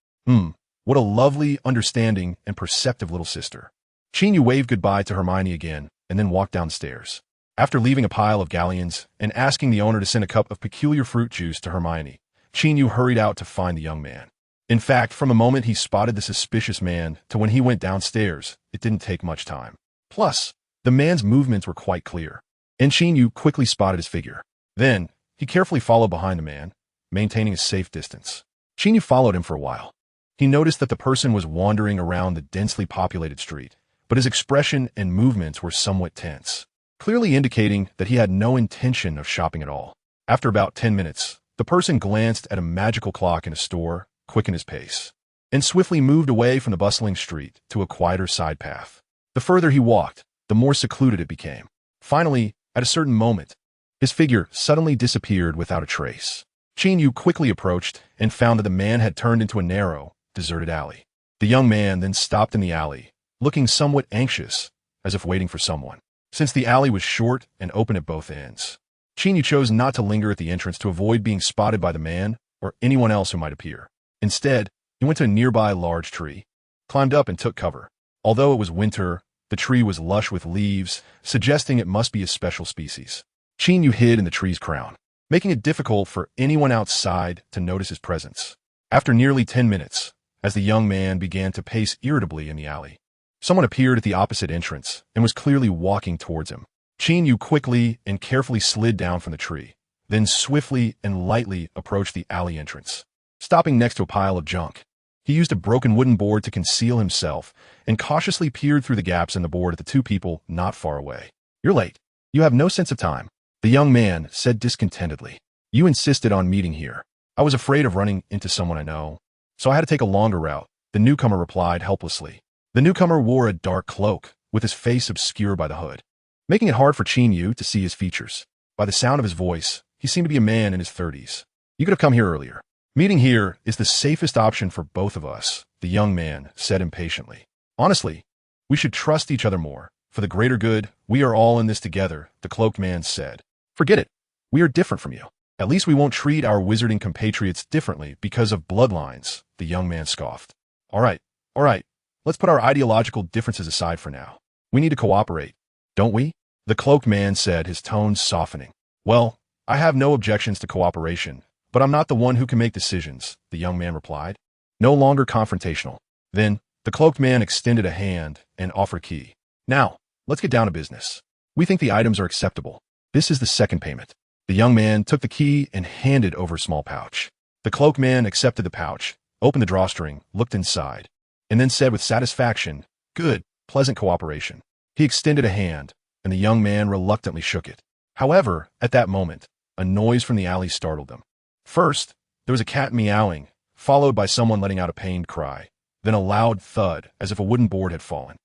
What a lovely, understanding, and perceptive little sister. Qin Yu waved goodbye to Hermione again, and then walked downstairs. After leaving a pile of galleons and asking the owner to send a cup of peculiar fruit juice to Hermione, Qin Yu hurried out to find the young man. In fact, from the moment he spotted the suspicious man to when he went downstairs, it didn't take much time. Plus, the man's movements were quite clear, and Qin Yu quickly spotted his figure. Then, he carefully followed behind the man, maintaining a safe distance. Qin Yu followed him for a while. He noticed that the person was wandering around the densely populated street, but his expression and movements were somewhat tense, clearly indicating that he had no intention of shopping at all. After about 10 minutes, the person glanced at a magical clock in a store, quickened his pace, and swiftly moved away from the bustling street to a quieter side path. The further he walked, the more secluded it became. Finally, at a certain moment, his figure suddenly disappeared without a trace. Qin Yu quickly approached and found that the man had turned into a narrow, deserted alley. The young man then stopped in the alley, looking somewhat anxious, as if waiting for someone. Since the alley was short and open at both ends, Qin Yu chose not to linger at the entrance to avoid being spotted by the man or anyone else who might appear. Instead, he went to a nearby large tree, climbed up and took cover. Although it was winter, the tree was lush with leaves, suggesting it must be a special species. Qin Yu hid in the tree's crown, making it difficult for anyone outside to notice his presence. After nearly 10 minutes, as the young man began to pace irritably in the alley, someone appeared at the opposite entrance and was clearly walking towards him. Qin Yu quickly and carefully slid down from the tree, then swiftly and lightly approached the alley entrance. Stopping next to a pile of junk, he used a broken wooden board to conceal himself and cautiously peered through the gaps in the board at the two people not far away. You're late. You have no sense of time, the young man said discontentedly. You insisted on meeting here. I was afraid of running into someone I know, so I had to take a longer route, the newcomer replied helplessly. The newcomer wore a dark cloak, with his face obscured by the hood, making it hard for Qin Yu to see his features. By the sound of his voice, he seemed to be a man in his 30s. You could have come here earlier. Meeting here is the safest option for both of us, the young man said impatiently. Honestly, we should trust each other more. For the greater good, we are all in this together, the cloaked man said. Forget it. We are different from you. At least we won't treat our wizarding compatriots differently because of bloodlines, the young man scoffed. All right. Let's put our ideological differences aside for now. We need to cooperate, don't we? The cloaked man said, his tone softening. Well, I have no objections to cooperation, but I'm not the one who can make decisions, the young man replied. No longer confrontational. Then, the cloaked man extended a hand and offered a key. Now, let's get down to business. We think the items are acceptable. This is the second payment. The young man took the key and handed over a small pouch. The cloaked man accepted the pouch, opened the drawstring, looked inside, and then said with satisfaction, "Good, pleasant cooperation." He extended a hand, and the young man reluctantly shook it. However, at that moment, a noise from the alley startled them. First, there was a cat meowing, followed by someone letting out a pained cry, then a loud thud as if a wooden board had fallen.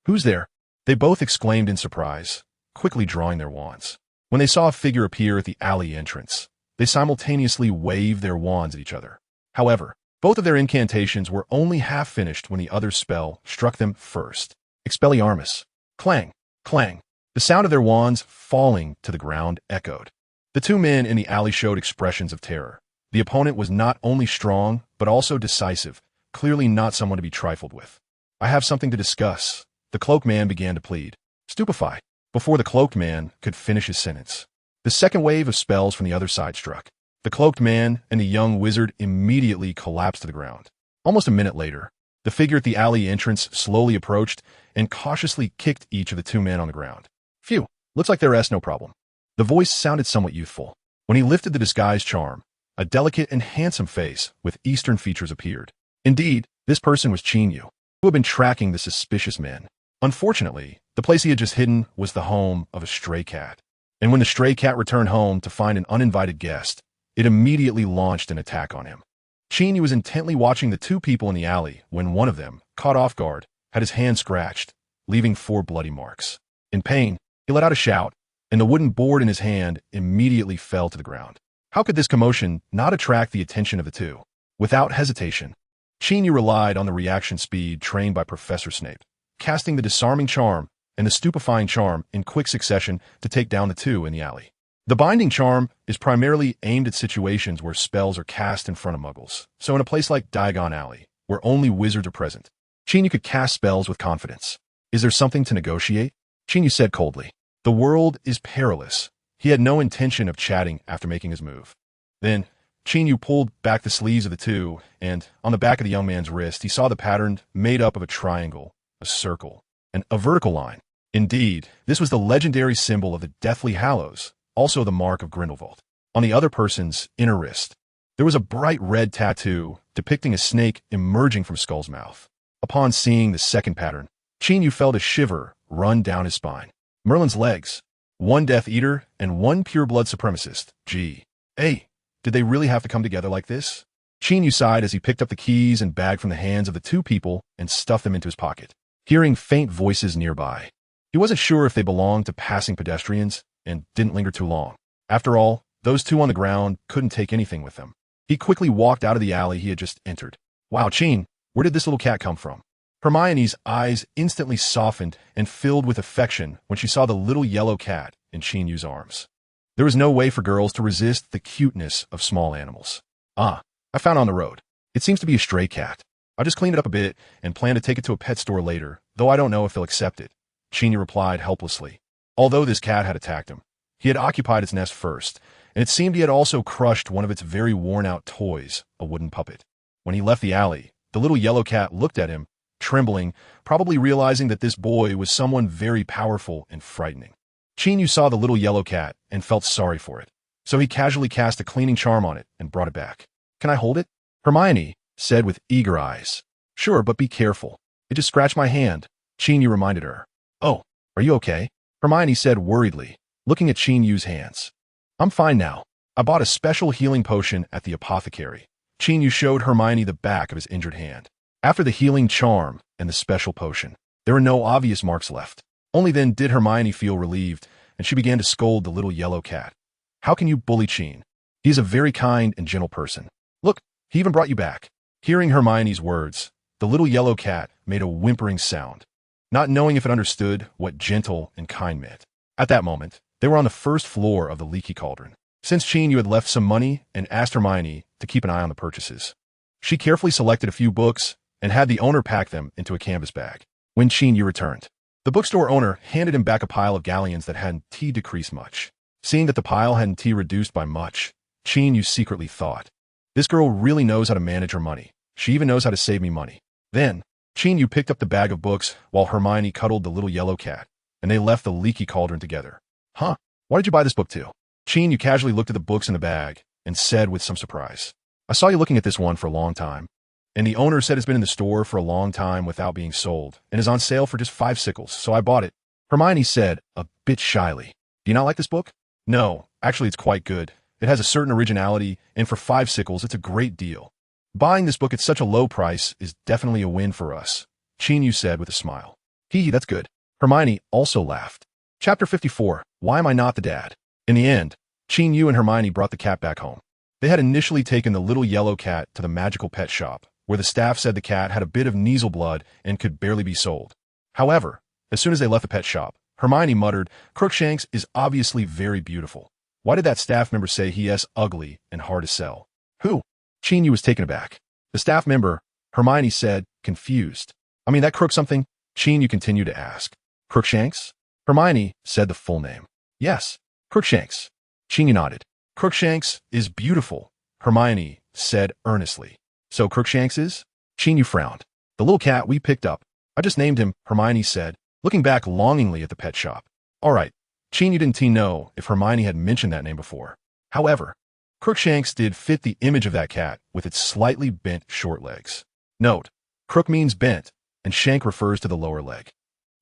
Who's there? They both exclaimed in surprise, quickly drawing their wands. When they saw a figure appear at the alley entrance, they simultaneously waved their wands at each other. However, both of their incantations were only half finished when the other's spell struck them first. Expelliarmus. Clang, clang. The sound of their wands falling to the ground echoed. The two men in the alley showed expressions of terror. The opponent was not only strong, but also decisive, clearly not someone to be trifled with. I have something to discuss, the cloaked man began to plead. Stupefy, before the cloaked man could finish his sentence. The second wave of spells from the other side struck. The cloaked man and the young wizard immediately collapsed to the ground. Almost a minute later, the figure at the alley entrance slowly approached and cautiously kicked each of the two men on the ground. Phew, looks like they're no problem. The voice sounded somewhat youthful. When he lifted the disguise charm, a delicate and handsome face with Eastern features appeared. Indeed, this person was Qin Yu, who had been tracking the suspicious men. Unfortunately, the place he had just hidden was the home of a stray cat. And when the stray cat returned home to find an uninvited guest, it immediately launched an attack on him. Qin Yu was intently watching the two people in the alley when one of them, caught off guard, had his hand scratched, leaving 4 bloody marks. In pain, he let out a shout, and the wooden board in his hand immediately fell to the ground. How could this commotion not attract the attention of the two? Without hesitation, Qin Yu relied on the reaction speed trained by Professor Snape, casting the disarming charm and the stupefying charm in quick succession to take down the two in the alley. The binding charm is primarily aimed at situations where spells are cast in front of muggles, so in a place like Diagon Alley, where only wizards are present, Qin Yu could cast spells with confidence. Is there something to negotiate? Qin Yu said coldly. The world is perilous. He had no intention of chatting after making his move. Then, Qin Yu pulled back the sleeves of the two, and on the back of the young man's wrist, he saw the pattern made up of a triangle, a circle, and a vertical line. Indeed, this was the legendary symbol of the Deathly Hallows, also the mark of Grindelwald. On the other person's inner wrist, there was a bright red tattoo depicting a snake emerging from Skull's mouth. Upon seeing the second pattern, Qin Yu felt a shiver run down his spine. Merlin's legs, 1 Death Eater and 1 pure blood supremacist. Gee. Hey, did they really have to come together like this? Qin Yu sighed as he picked up the keys and bag from the hands of the two people and stuffed them into his pocket, hearing faint voices nearby. He wasn't sure if they belonged to passing pedestrians and didn't linger too long. After all, those two on the ground couldn't take anything with them. He quickly walked out of the alley he had just entered. Wow, Qin, where did this little cat come from? Hermione's eyes instantly softened and filled with affection when she saw the little yellow cat in Qin Yu's arms. There was no way for girls to resist the cuteness of small animals. Ah, I found it on the road. It seems to be a stray cat. I just cleaned it up a bit and plan to take it to a pet store later, though I don't know if they'll accept it, Qin Yu replied helplessly. Although this cat had attacked him, he had occupied its nest first, and it seemed he had also crushed one of its very worn-out toys, a wooden puppet. When he left the alley, the little yellow cat looked at him, trembling, probably realizing that this boy was someone very powerful and frightening. Qin Yu saw the little yellow cat and felt sorry for it, so he casually cast a cleaning charm on it and brought it back. Can I hold it? Hermione said with eager eyes. Sure, but be careful. It just scratched my hand, Qin Yu reminded her. Oh, are you okay? Hermione said worriedly, looking at Qin Yu's hands. I'm fine now. I bought a special healing potion at the apothecary. Qin Yu showed Hermione the back of his injured hand. After the healing charm and the special potion, there were no obvious marks left. Only then did Hermione feel relieved, and she began to scold the little yellow cat. How can you bully Qin? He is a very kind and gentle person. Look, he even brought you back. Hearing Hermione's words, the little yellow cat made a whimpering sound, not knowing if it understood what gentle and kind meant. At that moment, they were on the first floor of the leaky cauldron. Since Qin Yu had left some money and asked Hermione to keep an eye on the purchases, she carefully selected a few books and had the owner pack them into a canvas bag. When Qin Yu returned, the bookstore owner handed him back a pile of galleons that hadn't decreased much. Seeing that the pile hadn't reduced by much, Qin Yu secretly thought, "This girl really knows how to manage her money. She even knows how to save me money." Then, Qin Yu picked up the bag of books while Hermione cuddled the little yellow cat, and they left the leaky cauldron together. "Huh? Why did you buy this book too?" Qin Yu casually looked at the books in the bag and said with some surprise, "I saw you looking at this one for a long time, and the owner said it's been in the store for a long time without being sold and is on sale for just 5 sickles, so I bought it." Hermione said, a bit shyly, "Do you not like this book?" "No, actually it's quite good. It has a certain originality, and for 5 sickles it's a great deal. Buying this book at such a low price is definitely a win for us," Qin Yu said with a smile. "Hee, that's good." Hermione also laughed. Chapter 54, Why Am I Not the Dad? In the end, Qin Yu and Hermione brought the cat back home. They had initially taken the little yellow cat to the magical pet shop, where the staff said the cat had a bit of neasel blood and could barely be sold. However, as soon as they left the pet shop, Hermione muttered, "Crookshanks is obviously very beautiful. Why did that staff member say he is ugly and hard to sell?" "Who?" Qin Yu was taken aback. "The staff member," Hermione said, confused. "I mean that crook something?" Qin Yu continued to ask. "Crookshanks?" Hermione said the full name. "Yes, Crookshanks." Qin Yu nodded. "Crookshanks is beautiful," Hermione said earnestly. "So Crookshanks is?" Qin Yu frowned. "The little cat we picked up. I just named him," Hermione said, looking back longingly at the pet shop. All right, Qin Yu didn't know if Hermione had mentioned that name before. However, Crookshanks did fit the image of that cat with its slightly bent short legs. Note, crook means bent, and shank refers to the lower leg.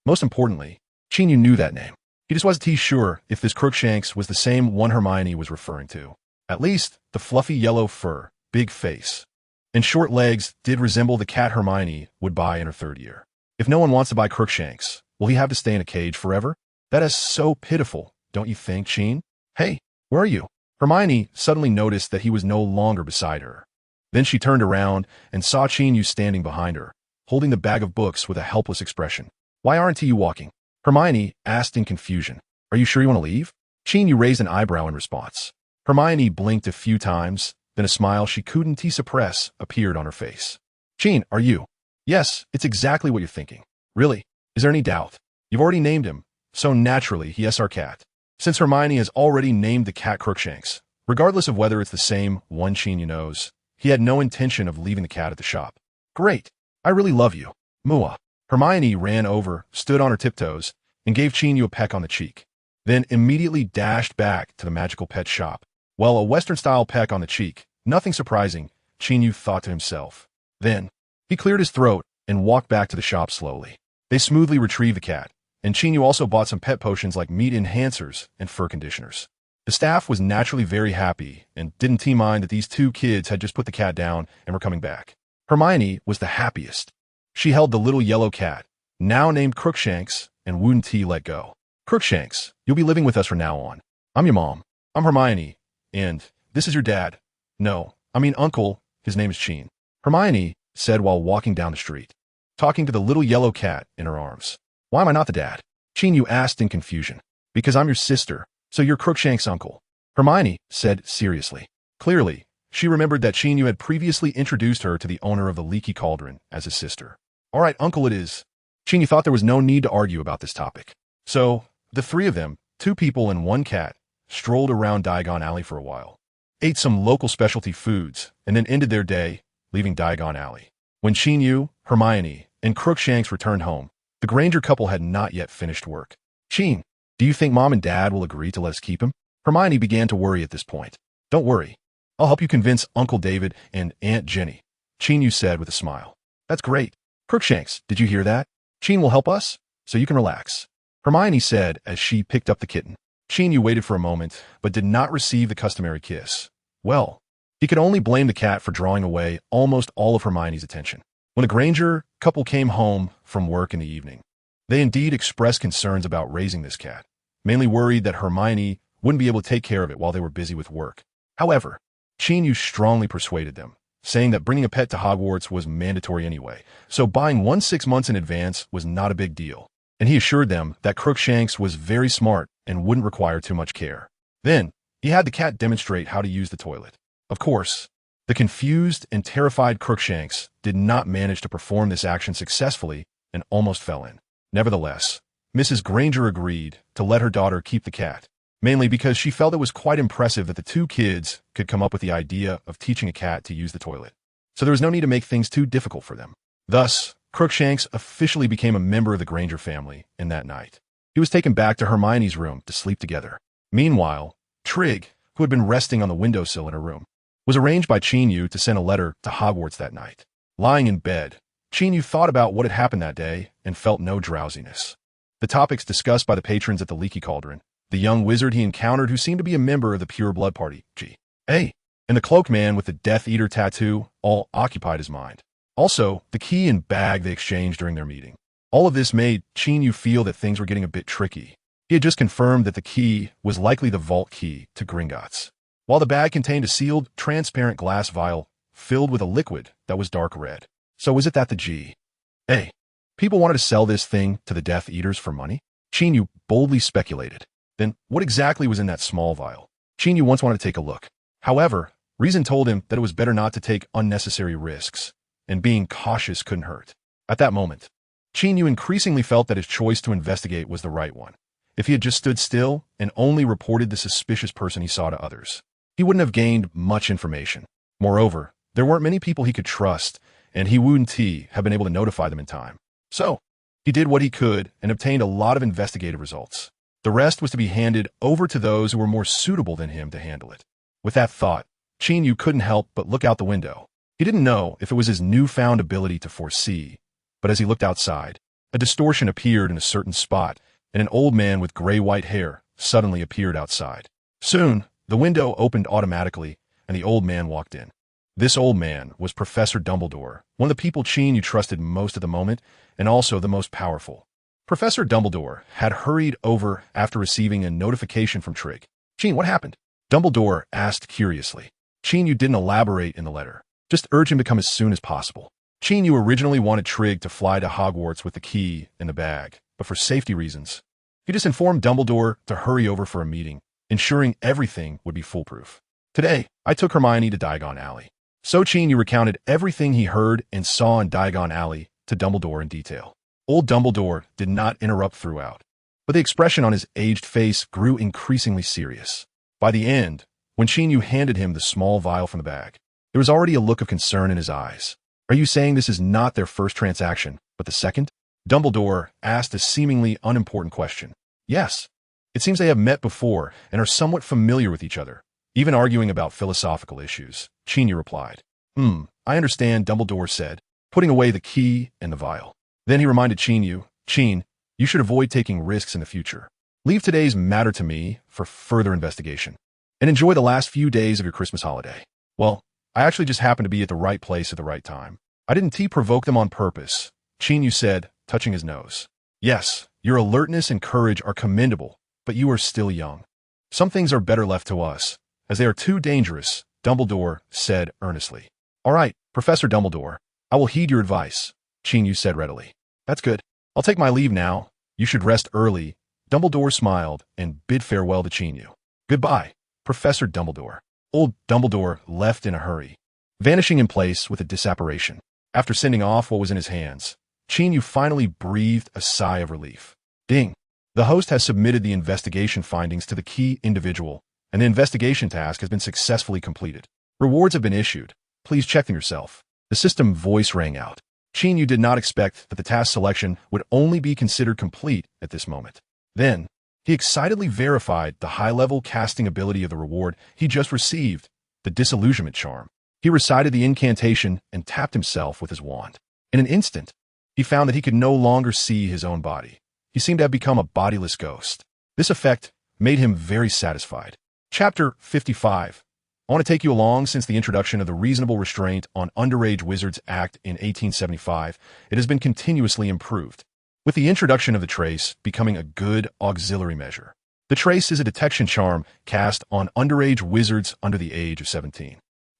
Most importantly, Qin Yu knew that name. He just wasn't sure if this Crookshanks was the same one Hermione was referring to. At least, the fluffy yellow fur, big face, and short legs did resemble the cat Hermione would buy in her 3rd year. If no one wants to buy Crookshanks, will he have to stay in a cage forever? That is so pitiful, don't you think, Qin? "Hey, where are you?" Hermione suddenly noticed that he was no longer beside her. Then she turned around and saw Qin Yu standing behind her, holding the bag of books with a helpless expression. "Why aren't you walking?" Hermione asked in confusion. "Are you sure you want to leave?" Qin Yu raised an eyebrow in response. Hermione blinked a few times, then a smile she couldn't suppress appeared on her face. "Qin, are you?" "Yes, it's exactly what you're thinking." "Really? Is there any doubt?" "You've already named him, so naturally he is our cat." Since Hermione has already named the cat Crookshanks, regardless of whether it's the same one Qin Yu knows, he had no intention of leaving the cat at the shop. "Great. I really love you. Mua." Hermione ran over, stood on her tiptoes, and gave Qin Yu a peck on the cheek, then immediately dashed back to the magical pet shop. Well, a Western-style peck on the cheek, nothing surprising, Qin Yu thought to himself. Then, he cleared his throat and walked back to the shop slowly. They smoothly retrieved the cat, and Qin Yu also bought some pet potions like meat enhancers and fur conditioners. The staff was naturally very happy and didn't mind that these 2 kids had just put the cat down and were coming back. Hermione was the happiest. She held the little yellow cat, now named Crookshanks, and wouldn't let go. "Crookshanks, you'll be living with us from now on. I'm your mom. I'm Hermione, and this is your dad. No, I mean uncle, his name is Qin," Hermione said while walking down the street, talking to the little yellow cat in her arms. "Why am I not the dad?" Qin Yu asked in confusion. "Because I'm your sister, so you're Crookshanks' uncle," Hermione said seriously. Clearly, she remembered that Qin Yu had previously introduced her to the owner of the leaky cauldron as his sister. "All right, uncle it is." Qin Yu thought there was no need to argue about this topic. So, the 3 of them, 2 people and 1 cat, strolled around Diagon Alley for a while, ate some local specialty foods, and then ended their day, leaving Diagon Alley. When Qin Yu, Hermione, and Crookshanks returned home, the Granger couple had not yet finished work. "Qin, do you think Mom and Dad will agree to let us keep him?" Hermione began to worry at this point. "Don't worry. I'll help you convince Uncle David and Aunt Jenny," Qin Yu said with a smile. "That's great. Crookshanks, did you hear that? Qin will help us, so you can relax," Hermione said as she picked up the kitten. Qin Yu waited for a moment, but did not receive the customary kiss. Well, he could only blame the cat for drawing away almost all of Hermione's attention. When the Granger couple came home from work in the evening, they indeed expressed concerns about raising this cat, mainly worried that Hermione wouldn't be able to take care of it while they were busy with work. However, Qin Yu strongly persuaded them, saying that bringing a pet to Hogwarts was mandatory anyway, so buying one 6 months in advance was not a big deal. And he assured them that Crookshanks was very smart and wouldn't require too much care. Then, he had the cat demonstrate how to use the toilet. Of course, the confused and terrified Crookshanks did not manage to perform this action successfully and almost fell in. Nevertheless, Mrs. Granger agreed to let her daughter keep the cat, mainly because she felt it was quite impressive that the two kids could come up with the idea of teaching a cat to use the toilet. So there was no need to make things too difficult for them. Thus, Crookshanks officially became a member of the Granger family in that night. He was taken back to Hermione's room to sleep together. Meanwhile, Trig, who had been resting on the windowsill in her room, was arranged by Qin Yu to send a letter to Hogwarts that night. Lying in bed, Qin Yu thought about what had happened that day and felt no drowsiness. The topics discussed by the patrons at the Leaky Cauldron, the young wizard he encountered who seemed to be a member of the Pure Blood Party, G.A., and the cloaked man with the Death Eater tattoo all occupied his mind. Also, the key and bag they exchanged during their meeting. All of this made Qin Yu feel that things were getting a bit tricky. He had just confirmed that the key was likely the vault key to Gringotts, while the bag contained a sealed, transparent glass vial filled with a liquid that was dark red. So was it that the G.A. people wanted to sell this thing to the Death Eaters for money? Qin Yu boldly speculated. Then what exactly was in that small vial? Qin Yu once wanted to take a look. However, reason told him that it was better not to take unnecessary risks, and being cautious couldn't hurt. At that moment, Qin Yu increasingly felt that his choice to investigate was the right one. If he had just stood still and only reported the suspicious person he saw to others, he wouldn't have gained much information. Moreover, there weren't many people he could trust, and he wouldn't have been able to notify them in time. So, he did what he could and obtained a lot of investigative results. The rest was to be handed over to those who were more suitable than him to handle it. With that thought, Qin Yu couldn't help but look out the window. He didn't know if it was his newfound ability to foresee, but as he looked outside, a distortion appeared in a certain spot, and an old man with gray-white hair suddenly appeared outside. Soon, the window opened automatically, and the old man walked in. This old man was Professor Dumbledore, one of the people Qin Yu trusted most at the moment, and also the most powerful. Professor Dumbledore had hurried over after receiving a notification from Trig. "Qin, what happened?" Dumbledore asked curiously. Qin Yu didn't elaborate in the letter, just urged him to come as soon as possible. Qin Yu originally wanted Trig to fly to Hogwarts with the key in the bag, but for safety reasons, he just informed Dumbledore to hurry over for a meeting, ensuring everything would be foolproof. "Today, I took Hermione to Diagon Alley." So Qin Yu recounted everything he heard and saw in Diagon Alley to Dumbledore in detail. Old Dumbledore did not interrupt throughout, but the expression on his aged face grew increasingly serious. By the end, when Qin Yu handed him the small vial from the bag, there was already a look of concern in his eyes. "Are you saying this is not their first transaction, but the second?" Dumbledore asked a seemingly unimportant question. "Yes. It seems they have met before and are somewhat familiar with each other, even arguing about philosophical issues," Qin Yu replied. I understand," Dumbledore said, putting away the key and the vial. Then he reminded Qin Yu, "Qin, you should avoid taking risks in the future. Leave today's matter to me for further investigation, and enjoy the last few days of your Christmas holiday." "Well, I actually just happened to be at the right place at the right time. I didn't provoke them on purpose," Qin Yu said, touching his nose. "Yes, your alertness and courage are commendable, but you are still young. Some things are better left to us, as they are too dangerous," Dumbledore said earnestly. "All right, Professor Dumbledore, I will heed your advice," Qin Yu said readily. "That's good. I'll take my leave now. You should rest early." Dumbledore smiled and bid farewell to Qin Yu. "Goodbye, Professor Dumbledore." Old Dumbledore left in a hurry, vanishing in place with a disapparition. After sending off what was in his hands, Qin Yu finally breathed a sigh of relief. Ding! The host has submitted the investigation findings to the key individual, and the investigation task has been successfully completed. Rewards have been issued. Please check them yourself. The system voice rang out. Qin Yu did not expect that the task selection would only be considered complete at this moment. Then, he excitedly verified the high-level casting ability of the reward he just received, the disillusionment charm. He recited the incantation and tapped himself with his wand. In an instant, he found that he could no longer see his own body. He seemed to have become a bodiless ghost. This effect made him very satisfied. Chapter 55. I want to take you along since the introduction of the Reasonable Restraint on Underage Wizards Act in 1875. It has been continuously improved, with the introduction of the trace becoming a good auxiliary measure. The trace is a detection charm cast on underage wizards under the age of 17.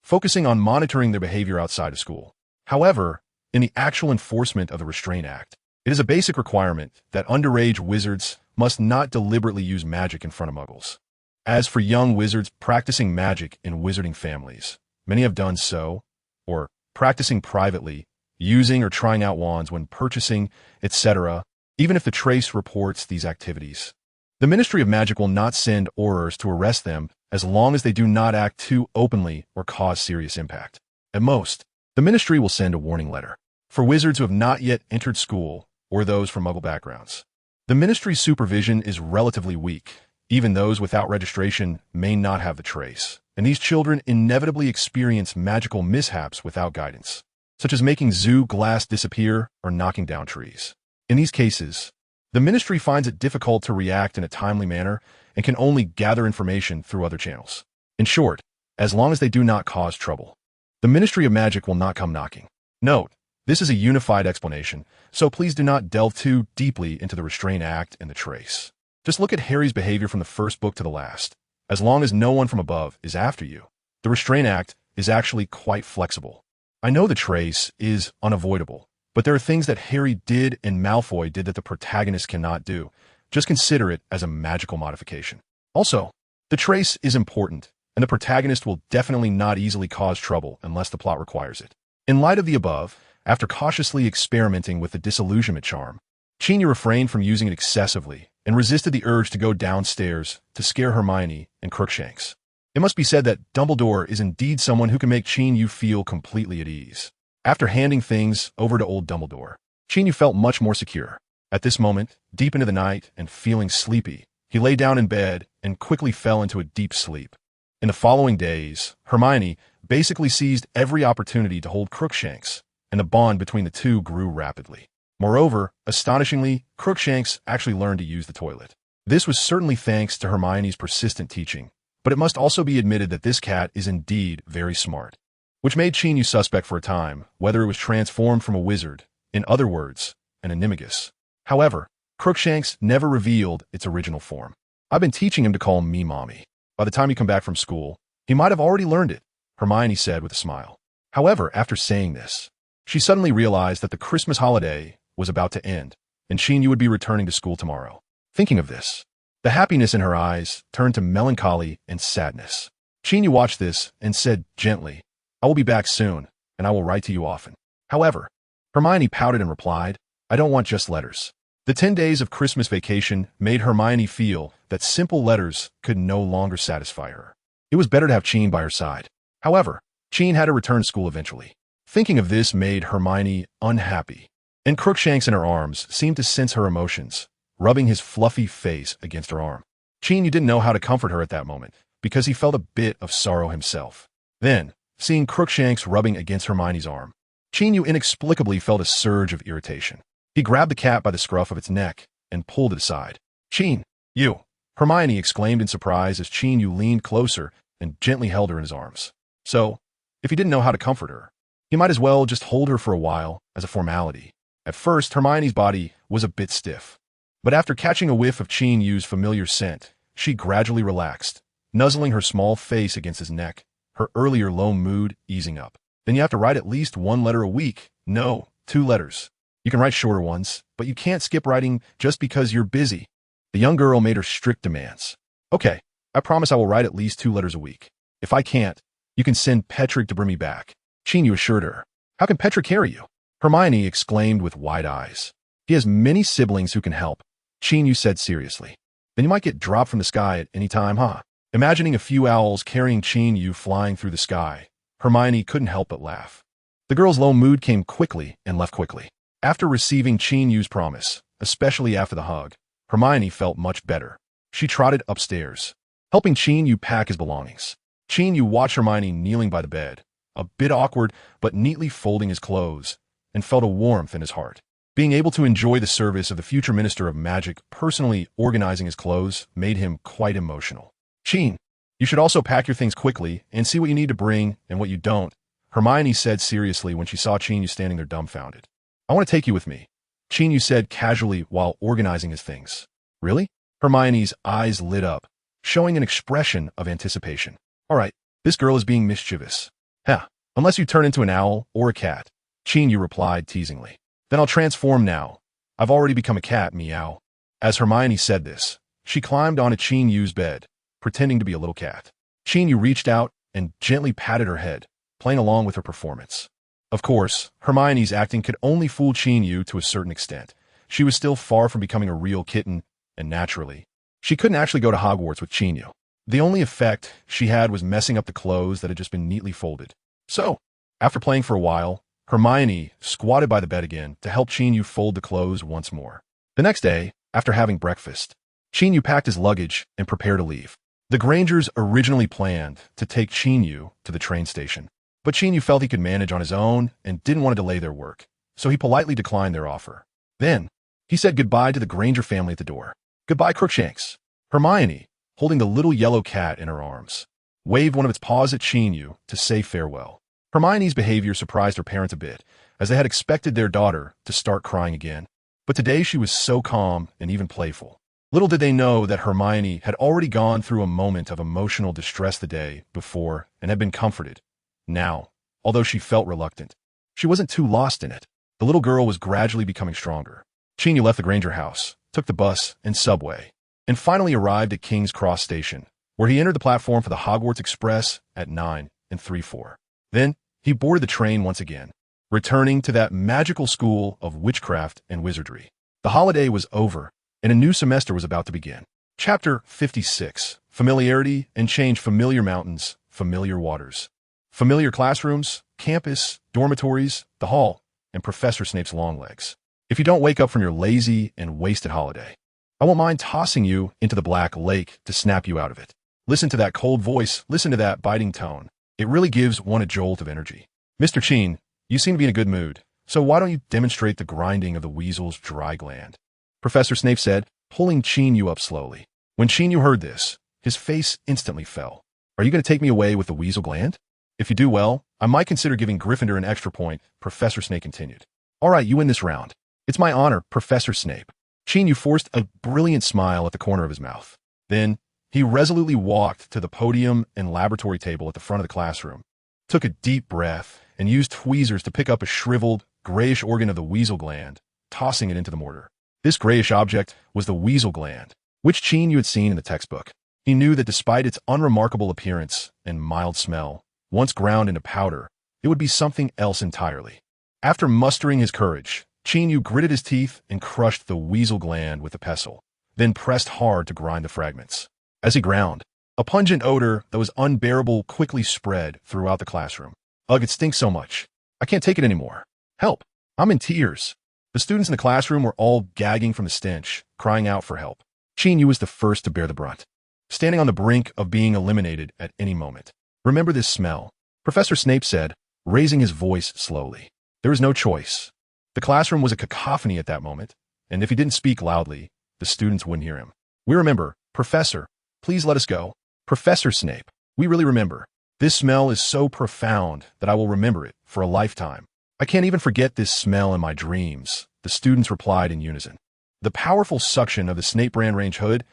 focusing on monitoring their behavior outside of school. However, in the actual enforcement of the Restraint Act, it is a basic requirement that underage wizards must not deliberately use magic in front of muggles. As for young wizards practicing magic in wizarding families, many have done so, or practicing privately, using or trying out wands when purchasing, etc., even if the trace reports these activities. The Ministry of Magic will not send Aurors to arrest them as long as they do not act too openly or cause serious impact. At most, the Ministry will send a warning letter for wizards who have not yet entered school or those from Muggle backgrounds. The Ministry's supervision is relatively weak. Even those without registration may not have the trace, and these children inevitably experience magical mishaps without guidance, such as making zoo glass disappear or knocking down trees. In these cases, the Ministry finds it difficult to react in a timely manner and can only gather information through other channels. In short, as long as they do not cause trouble, the Ministry of Magic will not come knocking. Note, this is a unified explanation, so please do not delve too deeply into the Restraint Act and the trace. Just look at Harry's behavior from the first book to the last. As long as no one from above is after you, the Restraint Act is actually quite flexible. I know the trace is unavoidable, but there are things that Harry did and Malfoy did that the protagonist cannot do. Just consider it as a magical modification. Also, the trace is important, and the protagonist will definitely not easily cause trouble unless the plot requires it. In light of the above, after cautiously experimenting with the disillusionment charm, Qin Yu refrained from using it excessively and resisted the urge to go downstairs to scare Hermione and Crookshanks. It must be said that Dumbledore is indeed someone who can make Qin Yu feel completely at ease. After handing things over to old Dumbledore, Qin Yu felt much more secure. At this moment, deep into the night and feeling sleepy, he lay down in bed and quickly fell into a deep sleep. In the following days, Hermione basically seized every opportunity to hold Crookshanks, and the bond between the two grew rapidly. Moreover, astonishingly, Crookshanks actually learned to use the toilet. This was certainly thanks to Hermione's persistent teaching, but it must also be admitted that this cat is indeed very smart, which made Qin Yu suspect for a time whether it was transformed from a wizard, in other words, an animagus. However, Crookshanks never revealed its original form. I've been teaching him to call me Mommy. By the time you come back from school, he might have already learned it, Hermione said with a smile. However, after saying this, she suddenly realized that the Christmas holiday was about to end, and Qin Yu would be returning to school tomorrow. Thinking of this, the happiness in her eyes turned to melancholy and sadness. Qin Yu watched this and said gently, "I will be back soon, and I will write to you often." However, Hermione pouted and replied, "I don't want just letters." The 10 days of Christmas vacation made Hermione feel that simple letters could no longer satisfy her. It was better to have Qin by her side. However, Qin had to return to school eventually. Thinking of this made Hermione unhappy, and Crookshanks in her arms seemed to sense her emotions, rubbing his fluffy face against her arm. Qin Yu didn't know how to comfort her at that moment, because he felt a bit of sorrow himself. Then, seeing Crookshanks rubbing against Hermione's arm, Qin Yu inexplicably felt a surge of irritation. He grabbed the cat by the scruff of its neck and pulled it aside. "Qin Yu!" Hermione exclaimed in surprise as Qin Yu leaned closer and gently held her in his arms. So, if he didn't know how to comfort her, he might as well just hold her for a while as a formality. At first, Hermione's body was a bit stiff, but after catching a whiff of Qin Yu's familiar scent, she gradually relaxed, nuzzling her small face against his neck, her earlier low mood easing up. "Then you have to write at least 1 letter a week. No, 2 letters. You can write shorter ones, but you can't skip writing just because you're busy." The young girl made her strict demands. "Okay, I promise I will write at least 2 letters a week. If I can't, you can send Petrick to bring me back," Qin Yu assured her. "How can Petrick carry you?" Hermione exclaimed with wide eyes. "He has many siblings who can help," Qin Yu said seriously. "Then you might get dropped from the sky at any time, huh?" Imagining a few owls carrying Qin Yu flying through the sky, Hermione couldn't help but laugh. The girl's low mood came quickly and left quickly. After receiving Qin Yu's promise, especially after the hug, Hermione felt much better. She trotted upstairs, helping Qin Yu pack his belongings. Qin Yu watched Hermione kneeling by the bed, a bit awkward but neatly folding his clothes, and felt a warmth in his heart. Being able to enjoy the service of the future Minister of Magic personally organizing his clothes made him quite emotional. "Qin, you should also pack your things quickly and see what you need to bring and what you don't," Hermione said seriously when she saw Qin Yu standing there dumbfounded. "I want to take you with me," Qin Yu said casually while organizing his things. "Really?" Hermione's eyes lit up, showing an expression of anticipation. "All right, this girl is being mischievous. "Huh, unless you turn into an owl or a cat," Qin Yu replied teasingly. "Then I'll transform now. I've already become a cat, meow." As Hermione said this, she climbed onto Qin Yu's bed, pretending to be a little cat. Qin Yu reached out and gently patted her head, playing along with her performance. Of course, Hermione's acting could only fool Qin Yu to a certain extent. She was still far from becoming a real kitten, and naturally, she couldn't actually go to Hogwarts with Qin Yu. The only effect she had was messing up the clothes that had just been neatly folded. So, after playing for a while, Hermione squatted by the bed again to help Qin Yu fold the clothes once more. The next day, after having breakfast, Qin Yu packed his luggage and prepared to leave. The Grangers originally planned to take Qin Yu to the train station, but Qin Yu felt he could manage on his own and didn't want to delay their work, so he politely declined their offer. Then, he said goodbye to the Granger family at the door. "Goodbye, Crookshanks." Hermione, holding the little yellow cat in her arms, waved one of its paws at Qin Yu to say farewell. Hermione's behavior surprised her parents a bit, as they had expected their daughter to start crying again. But today she was so calm and even playful. Little did they know that Hermione had already gone through a moment of emotional distress the day before and had been comforted. Now, although she felt reluctant, she wasn't too lost in it. The little girl was gradually becoming stronger. Qin Yu left the Granger house, took the bus and subway, and finally arrived at King's Cross Station, where he entered the platform for the Hogwarts Express at 9 3/4. Then, he boarded the train once again, returning to that magical school of witchcraft and wizardry. The holiday was over, and a new semester was about to begin. Chapter 56. Familiarity and change. Familiar mountains, familiar waters. Familiar classrooms, campus, dormitories, the hall, and Professor Snape's long legs. If you don't wake up from your lazy and wasted holiday, I won't mind tossing you into the black lake to snap you out of it. Listen to that cold voice, listen to that biting tone. It really gives one a jolt of energy. "Mr. Qin, you seem to be in a good mood, so why don't you demonstrate the grinding of the weasel's dry gland?" Professor Snape said, pulling Qin Yu up slowly. When Qin Yu heard this, his face instantly fell. "Are you going to take me away with the weasel gland? If you do well, I might consider giving Gryffindor an extra point," Professor Snape continued. "All right, you win this round. It's my honor, Professor Snape." Qin Yu forced a brilliant smile at the corner of his mouth. Then, he resolutely walked to the podium and laboratory table at the front of the classroom, took a deep breath, and used tweezers to pick up a shriveled, grayish organ of the weasel gland, tossing it into the mortar. This grayish object was the weasel gland, which Qin Yu had seen in the textbook. He knew that despite its unremarkable appearance and mild smell, once ground into powder, it would be something else entirely. After mustering his courage, Qin Yu gritted his teeth and crushed the weasel gland with a pestle, then pressed hard to grind the fragments. As he ground, a pungent odor that was unbearable quickly spread throughout the classroom. "Ugh, it stinks so much. I can't take it anymore. Help! I'm in tears." The students in the classroom were all gagging from the stench, crying out for help. Qin Yu was the first to bear the brunt, standing on the brink of being eliminated at any moment. "Remember this smell," Professor Snape said, raising his voice slowly. There was no choice. The classroom was a cacophony at that moment, and if he didn't speak loudly, the students wouldn't hear him. "We remember, Professor. Please let us go. Professor Snape, we really remember. This smell is so profound that I will remember it for a lifetime. I can't even forget this smell in my dreams," the students replied in unison. The powerful suction of the Snape brand range hood,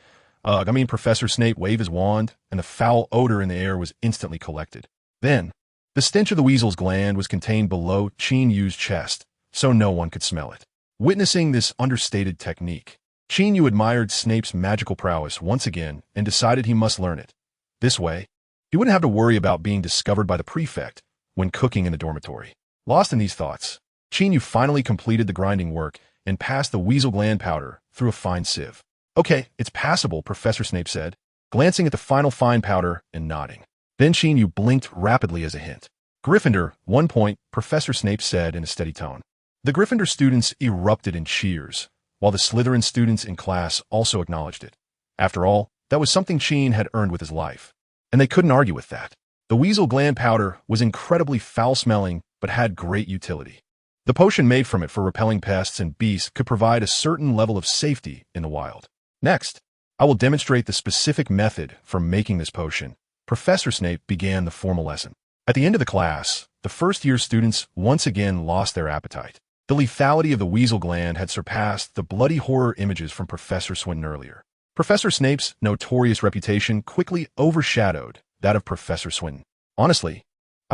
Professor Snape waved his wand, and the foul odor in the air was instantly collected. Then, the stench of the weasel's gland was contained below Qin Yu's chest, so no one could smell it. Witnessing this understated technique, Qin Yu admired Snape's magical prowess once again and decided he must learn it. This way, he wouldn't have to worry about being discovered by the prefect when cooking in the dormitory. Lost in these thoughts, Qin Yu finally completed the grinding work and passed the weasel gland powder through a fine sieve. "Okay, it's passable," Professor Snape said, glancing at the final fine powder and nodding. Then Qin Yu blinked rapidly as a hint. "Gryffindor, 1 point," Professor Snape said in a steady tone. The Gryffindor students erupted in cheers, while the Slytherin students in class also acknowledged it. After all, that was something Qin had earned with his life, and they couldn't argue with that. The weasel gland powder was incredibly foul-smelling, but had great utility. The potion made from it for repelling pests and beasts could provide a certain level of safety in the wild. Next, I will demonstrate the specific method for making this potion. Professor Snape began the formal lesson. At the end of the class, the first-year students once again lost their appetite. The lethality of the weasel gland had surpassed the bloody horror images from Professor Swinton earlier. Professor Snape's notorious reputation quickly overshadowed that of Professor Swinton. "Honestly,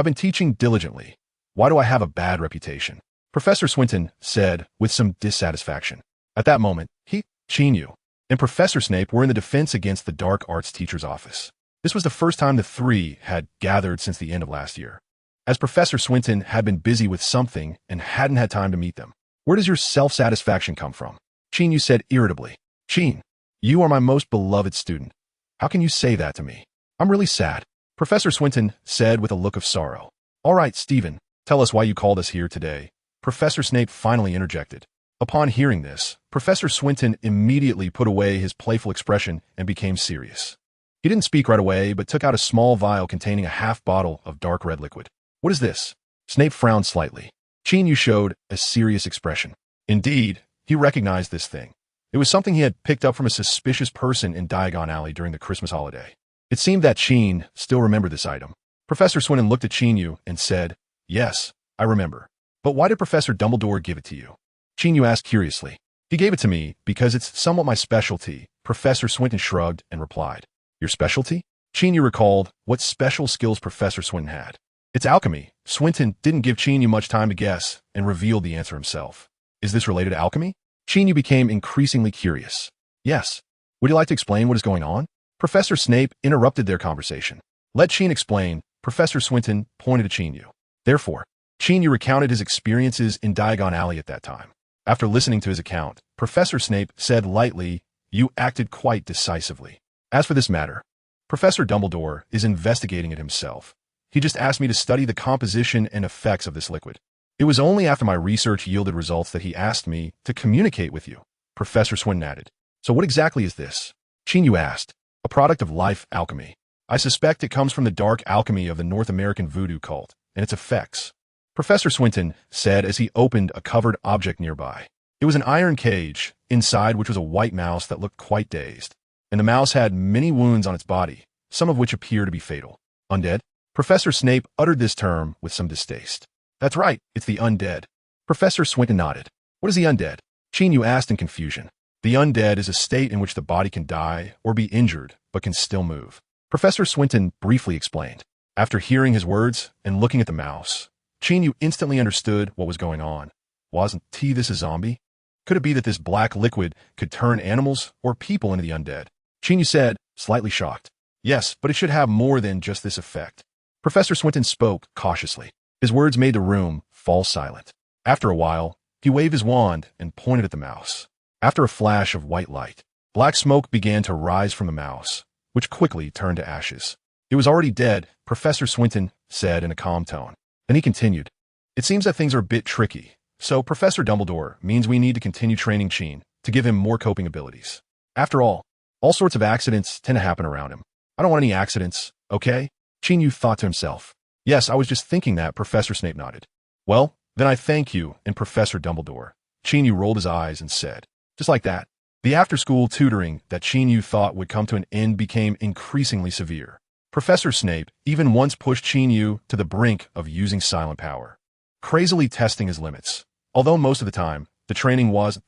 I've been teaching diligently. Why do I have a bad reputation? Professor Swinton said with some dissatisfaction. At that moment, Qin Yu, and Professor Snape were in the defense against the dark arts teacher's office. This was the first time the three had gathered since the end of last year, as Professor Swinton had been busy with something and hadn't had time to meet them. Where does your self-satisfaction come from? Qin Yu said irritably. Qin, you are my most beloved student. How can you say that to me? I'm really sad. Professor Swinton said with a look of sorrow. All right, Stephen, tell us why you called us here today. Professor Snape finally interjected. Upon hearing this, Professor Swinton immediately put away his playful expression and became serious. He didn't speak right away, but took out a small vial containing a half bottle of dark red liquid. What is this? Snape frowned slightly. Qin Yu showed a serious expression. Indeed, he recognized this thing. It was something he had picked up from a suspicious person in Diagon Alley during the Christmas holiday. It seemed that Qin still remembered this item. Professor Swinton looked at Qin Yu and said, Yes, I remember. But why did Professor Dumbledore give it to you? Qin Yu asked curiously. He gave it to me because it's somewhat my specialty. Professor Swinton shrugged and replied. Your specialty? Qin Yu recalled what special skills Professor Swinton had. It's alchemy. Swinton didn't give Qin Yu much time to guess and revealed the answer himself. Is this related to alchemy? Qin Yu became increasingly curious. Yes. Would you like to explain what is going on? Professor Snape interrupted their conversation. Let Qin explain. Professor Swinton pointed to Qin Yu. Therefore, Qin Yu recounted his experiences in Diagon Alley at that time. After listening to his account, Professor Snape said lightly, You acted quite decisively. As for this matter, Professor Dumbledore is investigating it himself. He just asked me to study the composition and effects of this liquid. It was only after my research yielded results that he asked me to communicate with you, Professor Swinton added. So what exactly is this? Qin Yu asked. A product of life alchemy. I suspect it comes from the dark alchemy of the North American voodoo cult and its effects. Professor Swinton said as he opened a covered object nearby. It was an iron cage, inside which was a white mouse that looked quite dazed. And the mouse had many wounds on its body, some of which appear to be fatal. Undead? Professor Snape uttered this term with some distaste. That's right, it's the undead. Professor Swinton nodded. What is the undead? Qin Yu asked in confusion. The undead is a state in which the body can die or be injured, but can still move. Professor Swinton briefly explained. After hearing his words and looking at the mouse, Qin Yu instantly understood what was going on. Wasn't this a zombie? Could it be that this black liquid could turn animals or people into the undead? Qin Yu said, slightly shocked. Yes, but it should have more than just this effect. Professor Swinton spoke cautiously. His words made the room fall silent. After a while, he waved his wand and pointed at the mouse. After a flash of white light, black smoke began to rise from the mouse, which quickly turned to ashes. It was already dead, Professor Swinton said in a calm tone. Then he continued. It seems that things are a bit tricky, so Professor Dumbledore means we need to continue training Qin to give him more coping abilities. After all sorts of accidents tend to happen around him. I don't want any accidents, okay? Qin Yu thought to himself. Yes, I was just thinking that, Professor Snape nodded. Well, then I thank you and Professor Dumbledore. Qin Yu rolled his eyes and said. Just like that. The after-school tutoring that Qin Yu thought would come to an end became increasingly severe. Professor Snape even once pushed Qin Yu to the brink of using silent power, crazily testing his limits. Although most of the time, the training was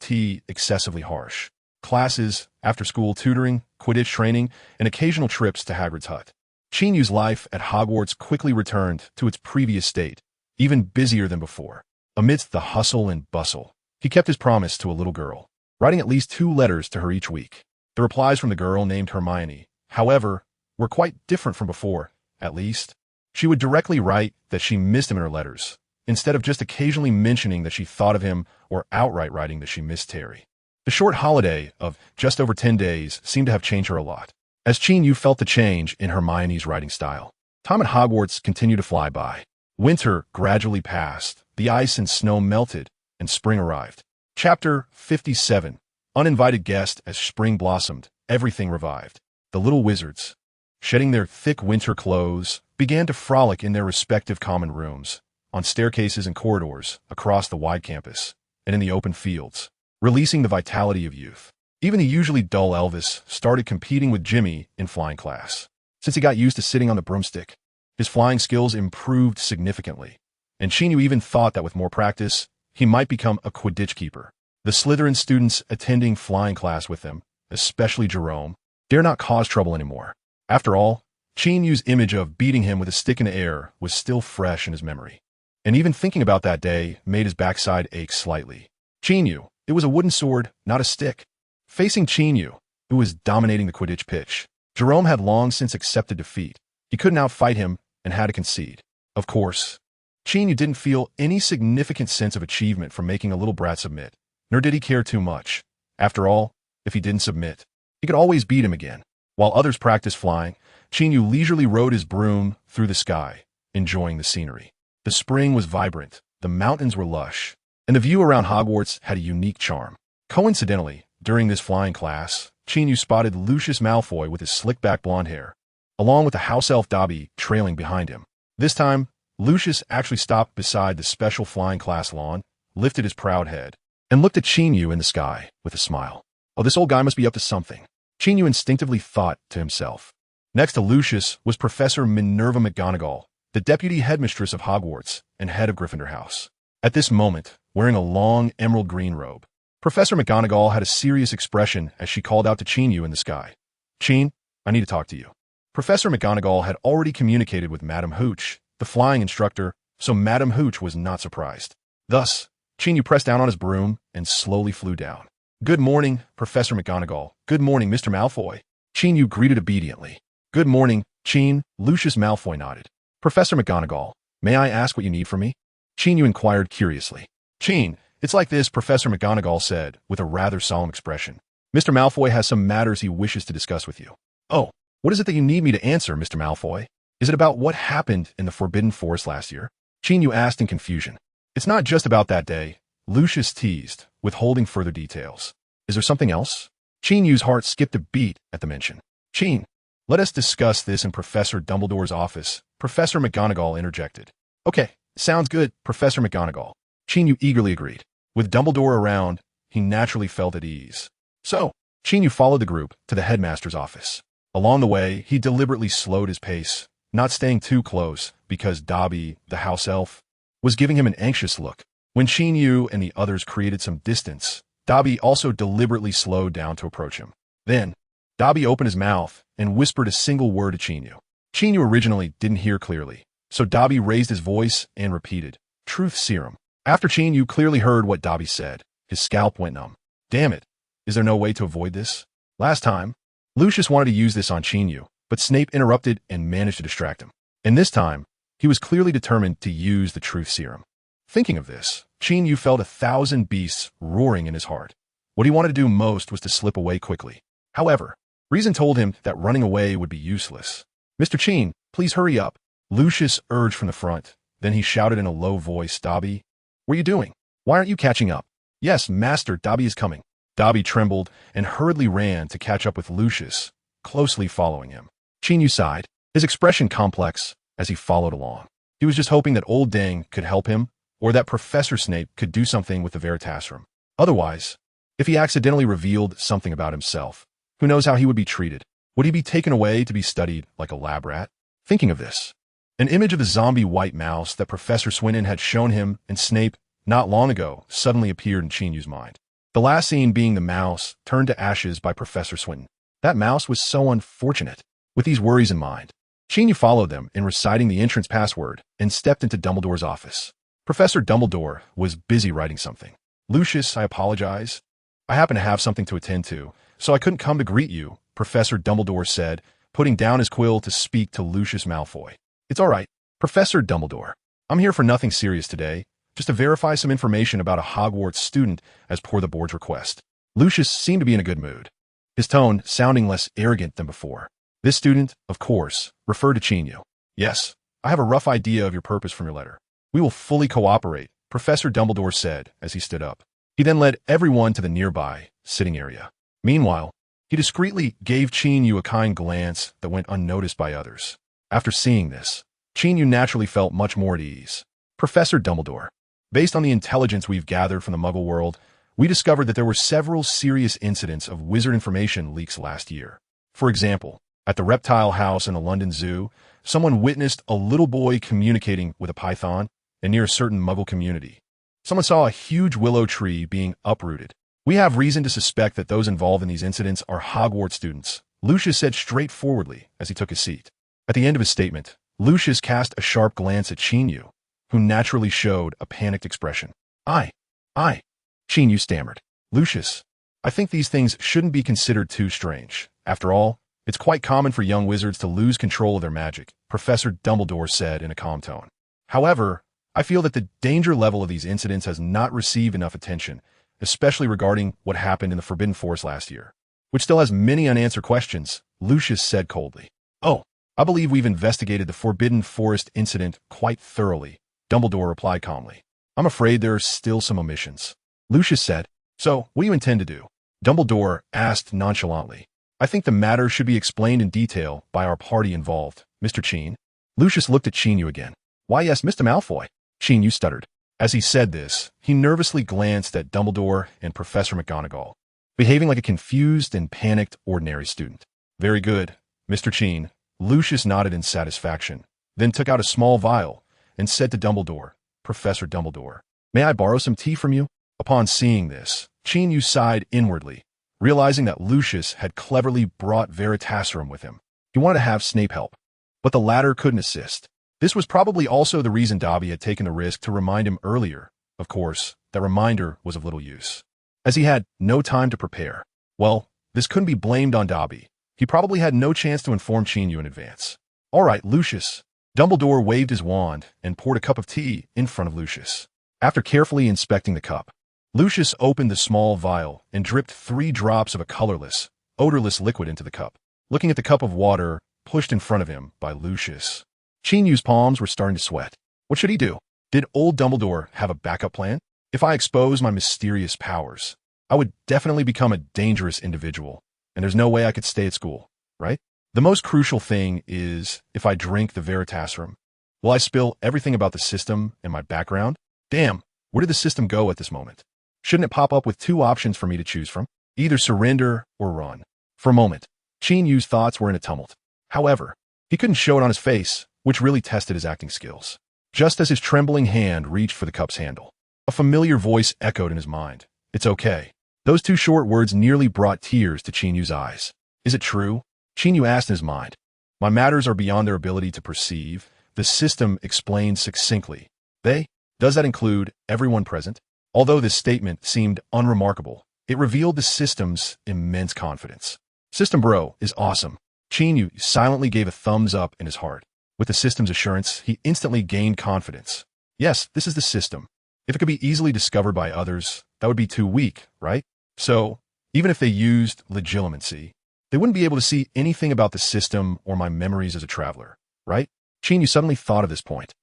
excessively harsh. Classes, after-school tutoring, Quidditch training, and occasional trips to Hagrid's hut. Qin Yu's life at Hogwarts quickly returned to its previous state, even busier than before. Amidst the hustle and bustle, he kept his promise to a little girl, writing at least 2 letters to her each week. The replies from the girl named Hermione, however, were quite different from before, at least. She would directly write that she missed him in her letters, instead of just occasionally mentioning that she thought of him or outright writing that she missed Terry. The short holiday of just over 10 days seemed to have changed her a lot, as Qin Yu felt the change in Hermione's writing style. Time at Hogwarts continued to fly by. Winter gradually passed, the ice and snow melted, and spring arrived. Chapter 57. Uninvited guest. As spring blossomed, everything revived. The little wizards, shedding their thick winter clothes, began to frolic in their respective common rooms, on staircases and corridors, across the wide campus, and in the open fields, releasing the vitality of youth. Even the usually dull Elvis started competing with Jimmy in flying class. Since he got used to sitting on the broomstick, his flying skills improved significantly, and Qin Yu even thought that with more practice, he might become a Quidditch keeper. The Slytherin students attending flying class with him, especially Jerome, dare not cause trouble anymore. After all, Qin Yu's image of beating him with a stick in the air was still fresh in his memory. And even thinking about that day made his backside ache slightly. Qin Yu, it was a wooden sword, not a stick. Facing Qin Yu, who was dominating the Quidditch pitch, Jerome had long since accepted defeat. He couldn't outfight him and had to concede. Of course, Qin Yu didn't feel any significant sense of achievement from making a little brat submit, nor did he care too much. After all, if he didn't submit, he could always beat him again. While others practiced flying, Qin Yu leisurely rode his broom through the sky, enjoying the scenery. The spring was vibrant, the mountains were lush, and the view around Hogwarts had a unique charm. Coincidentally, during this flying class, Qin Yu spotted Lucius Malfoy with his slick-back blonde hair, along with the house elf Dobby trailing behind him. This time, Lucius actually stopped beside the special flying class lawn, lifted his proud head, and looked at Qin Yu in the sky with a smile. Oh, this old guy must be up to something, Qin Yu instinctively thought to himself. Next to Lucius was Professor Minerva McGonagall, the deputy headmistress of Hogwarts and head of Gryffindor House. At this moment, wearing a long emerald green robe, Professor McGonagall had a serious expression as she called out to Qin Yu in the sky. Qin, I need to talk to you. Professor McGonagall had already communicated with Madame Hooch, the flying instructor, so Madame Hooch was not surprised. Thus, Qin Yu pressed down on his broom and slowly flew down. Good morning, Professor McGonagall. Good morning, Mr. Malfoy. Qin Yu greeted obediently. Good morning, Qin. Lucius Malfoy nodded. Professor McGonagall, may I ask what you need from me? Qin Yu inquired curiously. Qin, it's like this, Professor McGonagall said, with a rather solemn expression. Mr. Malfoy has some matters he wishes to discuss with you. Oh, what is it that you need me to answer, Mr. Malfoy? Is it about what happened in the Forbidden Forest last year? Qin Yu asked in confusion. It's not just about that day, Lucius teased, withholding further details. Is there something else? Qin Yu's heart skipped a beat at the mention. Qin, let us discuss this in Professor Dumbledore's office, Professor McGonagall interjected. Okay, sounds good, Professor McGonagall. Qin Yu eagerly agreed. With Dumbledore around, he naturally felt at ease. So, Qin Yu followed the group to the headmaster's office. Along the way, he deliberately slowed his pace, not staying too close because Dobby, the house elf, was giving him an anxious look. When Qin Yu and the others created some distance, Dobby also deliberately slowed down to approach him. Then, Dobby opened his mouth and whispered a single word to Qin Yu. Qin Yu originally didn't hear clearly, so Dobby raised his voice and repeated, Truth Serum. After Qin Yu clearly heard what Dobby said, his scalp went numb. Damn it, is there no way to avoid this? Last time, Lucius wanted to use this on Qin Yu, but Snape interrupted and managed to distract him. And this time, he was clearly determined to use the Truth Serum. Thinking of this, Qin Yu felt 1,000 beasts roaring in his heart. What he wanted to do most was to slip away quickly. However, reason told him that running away would be useless. Mr. Qin, please hurry up, Lucius urged from the front. Then he shouted in a low voice, Dobby, what are you doing? Why aren't you catching up? Yes, Master, Dobby is coming. Dobby trembled and hurriedly ran to catch up with Lucius, closely following him. Qin Yu sighed, his expression complex as he followed along. He was just hoping that old Dang could help him, or that Professor Snape could do something with the Veritasrum. Otherwise, if he accidentally revealed something about himself, who knows how he would be treated? Would he be taken away to be studied like a lab rat? Thinking of this, an image of the zombie white mouse that Professor Swinton had shown him and Snape not long ago suddenly appeared in Qin Yu's mind. The last scene being the mouse turned to ashes by Professor Swinton. That mouse was so unfortunate. With these worries in mind, Qin Yu followed them in reciting the entrance password and stepped into Dumbledore's office. Professor Dumbledore was busy writing something. Lucius, I apologize. I happen to have something to attend to, so I couldn't come to greet you, Professor Dumbledore said, putting down his quill to speak to Lucius Malfoy. It's all right, Professor Dumbledore. I'm here for nothing serious today, just to verify some information about a Hogwarts student as per the board's request. Lucius seemed to be in a good mood, his tone sounding less arrogant than before. This student, of course, referred to Qin Yu. Yes, I have a rough idea of your purpose from your letter. We will fully cooperate, Professor Dumbledore said as he stood up. He then led everyone to the nearby sitting area. Meanwhile, he discreetly gave Qin Yu a kind glance that went unnoticed by others. After seeing this, Qin Yu naturally felt much more at ease. Professor Dumbledore, based on the intelligence we've gathered from the Muggle world, we discovered that there were several serious incidents of wizard information leaks last year. For example, at the reptile house in the London Zoo, someone witnessed a little boy communicating with a python, and near a certain Muggle community, someone saw a huge willow tree being uprooted. We have reason to suspect that those involved in these incidents are Hogwarts students, Lucius said straightforwardly as he took his seat. At the end of his statement, Lucius cast a sharp glance at Qin Yu, who naturally showed a panicked expression. I, Qin Yu stammered. Lucius, I think these things shouldn't be considered too strange. After all, it's quite common for young wizards to lose control of their magic, Professor Dumbledore said in a calm tone. However, I feel that the danger level of these incidents has not received enough attention, especially regarding what happened in the Forbidden Forest last year, which still has many unanswered questions, Lucius said coldly. Oh, I believe we've investigated the Forbidden Forest incident quite thoroughly, Dumbledore replied calmly. I'm afraid there are still some omissions. Lucius said, So, what do you intend to do? Dumbledore asked nonchalantly. I think the matter should be explained in detail by our party involved, Mr. Qin. Lucius looked at Qin Yu again. Why, yes, Mr. Malfoy. Qin Yu stuttered. As he said this, he nervously glanced at Dumbledore and Professor McGonagall, behaving like a confused and panicked ordinary student. Very good, Mr. Qin. Lucius nodded in satisfaction, then took out a small vial and said to Dumbledore, Professor Dumbledore, may I borrow some tea from you? Upon seeing this, Qin Yu sighed inwardly, realizing that Lucius had cleverly brought Veritaserum with him. He wanted to have Snape help, but the latter couldn't assist. This was probably also the reason Dobby had taken the risk to remind him earlier. Of course, that reminder was of little use, as he had no time to prepare. Well, this couldn't be blamed on Dobby. He probably had no chance to inform Qin Yu in advance. All right, Lucius. Dumbledore waved his wand and poured a cup of tea in front of Lucius. After carefully inspecting the cup, Lucius opened the small vial and dripped 3 drops of a colorless, odorless liquid into the cup. Looking at the cup of water pushed in front of him by Lucius, Qin Yu's palms were starting to sweat. What should he do? Did old Dumbledore have a backup plan? If I expose my mysterious powers, I would definitely become a dangerous individual, and there's no way I could stay at school, right? The most crucial thing is, if I drink the Veritaserum, will I spill everything about the system and my background? Damn, where did the system go at this moment? Shouldn't it pop up with 2 options for me to choose from? Either surrender or run. For a moment, Qin Yu's thoughts were in a tumult. However, he couldn't show it on his face, which really tested his acting skills. Just as his trembling hand reached for the cup's handle, a familiar voice echoed in his mind. It's okay. Those 2 short words nearly brought tears to Qin Yu's eyes. Is it true? Qin Yu asked in his mind. My matters are beyond their ability to perceive, the system explained succinctly. Does that include everyone present? Although this statement seemed unremarkable, it revealed the system's immense confidence. System bro is awesome. Qin Yu silently gave a thumbs up in his heart. With the system's assurance, he instantly gained confidence. Yes, this is the system. If it could be easily discovered by others, that would be too weak, right? So, even if they used legilimency, they wouldn't be able to see anything about the system or my memories as a traveler, right? Qin Yu suddenly thought of this point.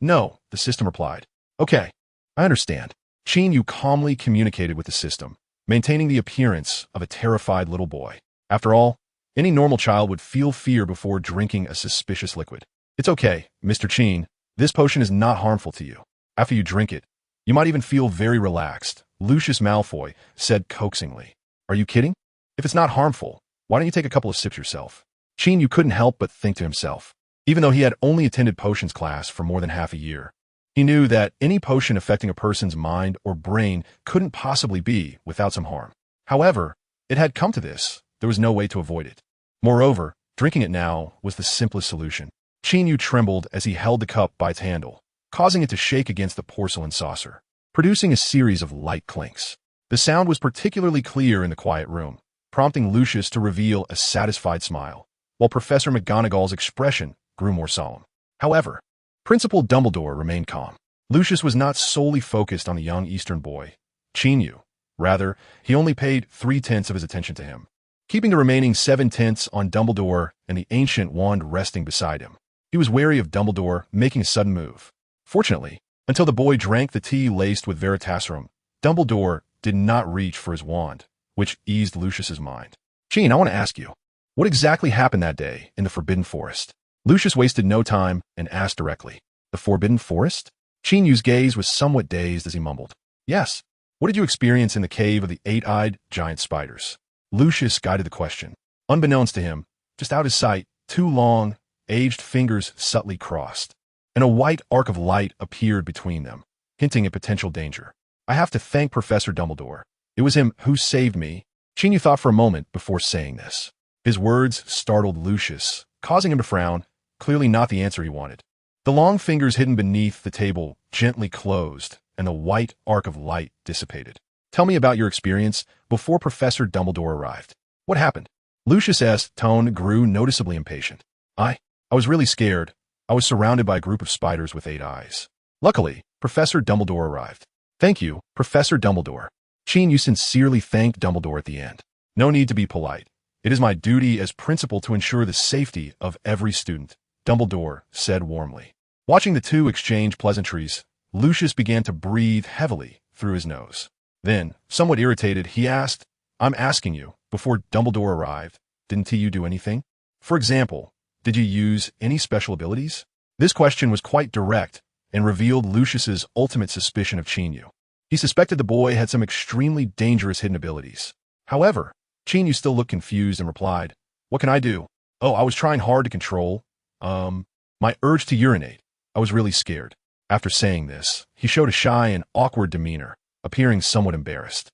No, the system replied. Okay, I understand. Qin Yu calmly communicated with the system, maintaining the appearance of a terrified little boy. After all, any normal child would feel fear before drinking a suspicious liquid. It's okay, Mr. Qin. This potion is not harmful to you. After you drink it, you might even feel very relaxed, Lucius Malfoy said coaxingly. Are you kidding? If it's not harmful, why don't you take a couple of sips yourself? Qin Yu couldn't help but think to himself. Even though he had only attended potions class for more than half a year, he knew that any potion affecting a person's mind or brain couldn't possibly be without some harm. However, it had come to this. There was no way to avoid it. Moreover, drinking it now was the simplest solution. Qin Yu trembled as he held the cup by its handle, causing it to shake against the porcelain saucer, producing a series of light clinks. The sound was particularly clear in the quiet room, prompting Lucius to reveal a satisfied smile, while Professor McGonagall's expression grew more solemn. However, Principal Dumbledore remained calm. Lucius was not solely focused on the young Eastern boy, Qin Yu. Rather, he only paid 3/10 of his attention to him, keeping the remaining 7/10 on Dumbledore and the ancient wand resting beside him. He was wary of Dumbledore making a sudden move. Fortunately, until the boy drank the tea laced with Veritaserum, Dumbledore did not reach for his wand, which eased Lucius's mind. Qin, I want to ask you, what exactly happened that day in the Forbidden Forest? Lucius wasted no time and asked directly. The Forbidden Forest? Qin Yu's gaze was somewhat dazed as he mumbled. Yes. What did you experience in the cave of the 8-eyed giant spiders? Lucius guided the question. Unbeknownst to him, just out of sight, 2 long, aged fingers subtly crossed, and a white arc of light appeared between them, hinting at potential danger. I have to thank Professor Dumbledore. It was him who saved me. Qin Yu thought for a moment before saying this. His words startled Lucius, causing him to frown, clearly not the answer he wanted. The long fingers hidden beneath the table gently closed, and the white arc of light dissipated. Tell me about your experience before Professor Dumbledore arrived. What happened? Lucius's tone grew noticeably impatient. I was really scared. I was surrounded by a group of spiders with 8 eyes. Luckily, Professor Dumbledore arrived. Thank you, Professor Dumbledore. Qin Yu sincerely thanked Dumbledore at the end. No need to be polite. It is my duty as principal to ensure the safety of every student, Dumbledore said warmly. Watching the two exchange pleasantries, Lucius began to breathe heavily through his nose. Then, somewhat irritated, he asked, I'm asking you, before Dumbledore arrived, didn't you do anything? For example, did you use any special abilities? This question was quite direct and revealed Lucius's ultimate suspicion of Qin Yu. He suspected the boy had some extremely dangerous hidden abilities. However, Qin Yu still looked confused and replied, What can I do? Oh, I was trying hard to control, my urge to urinate. I was really scared. After saying this, he showed a shy and awkward demeanor, appearing somewhat embarrassed.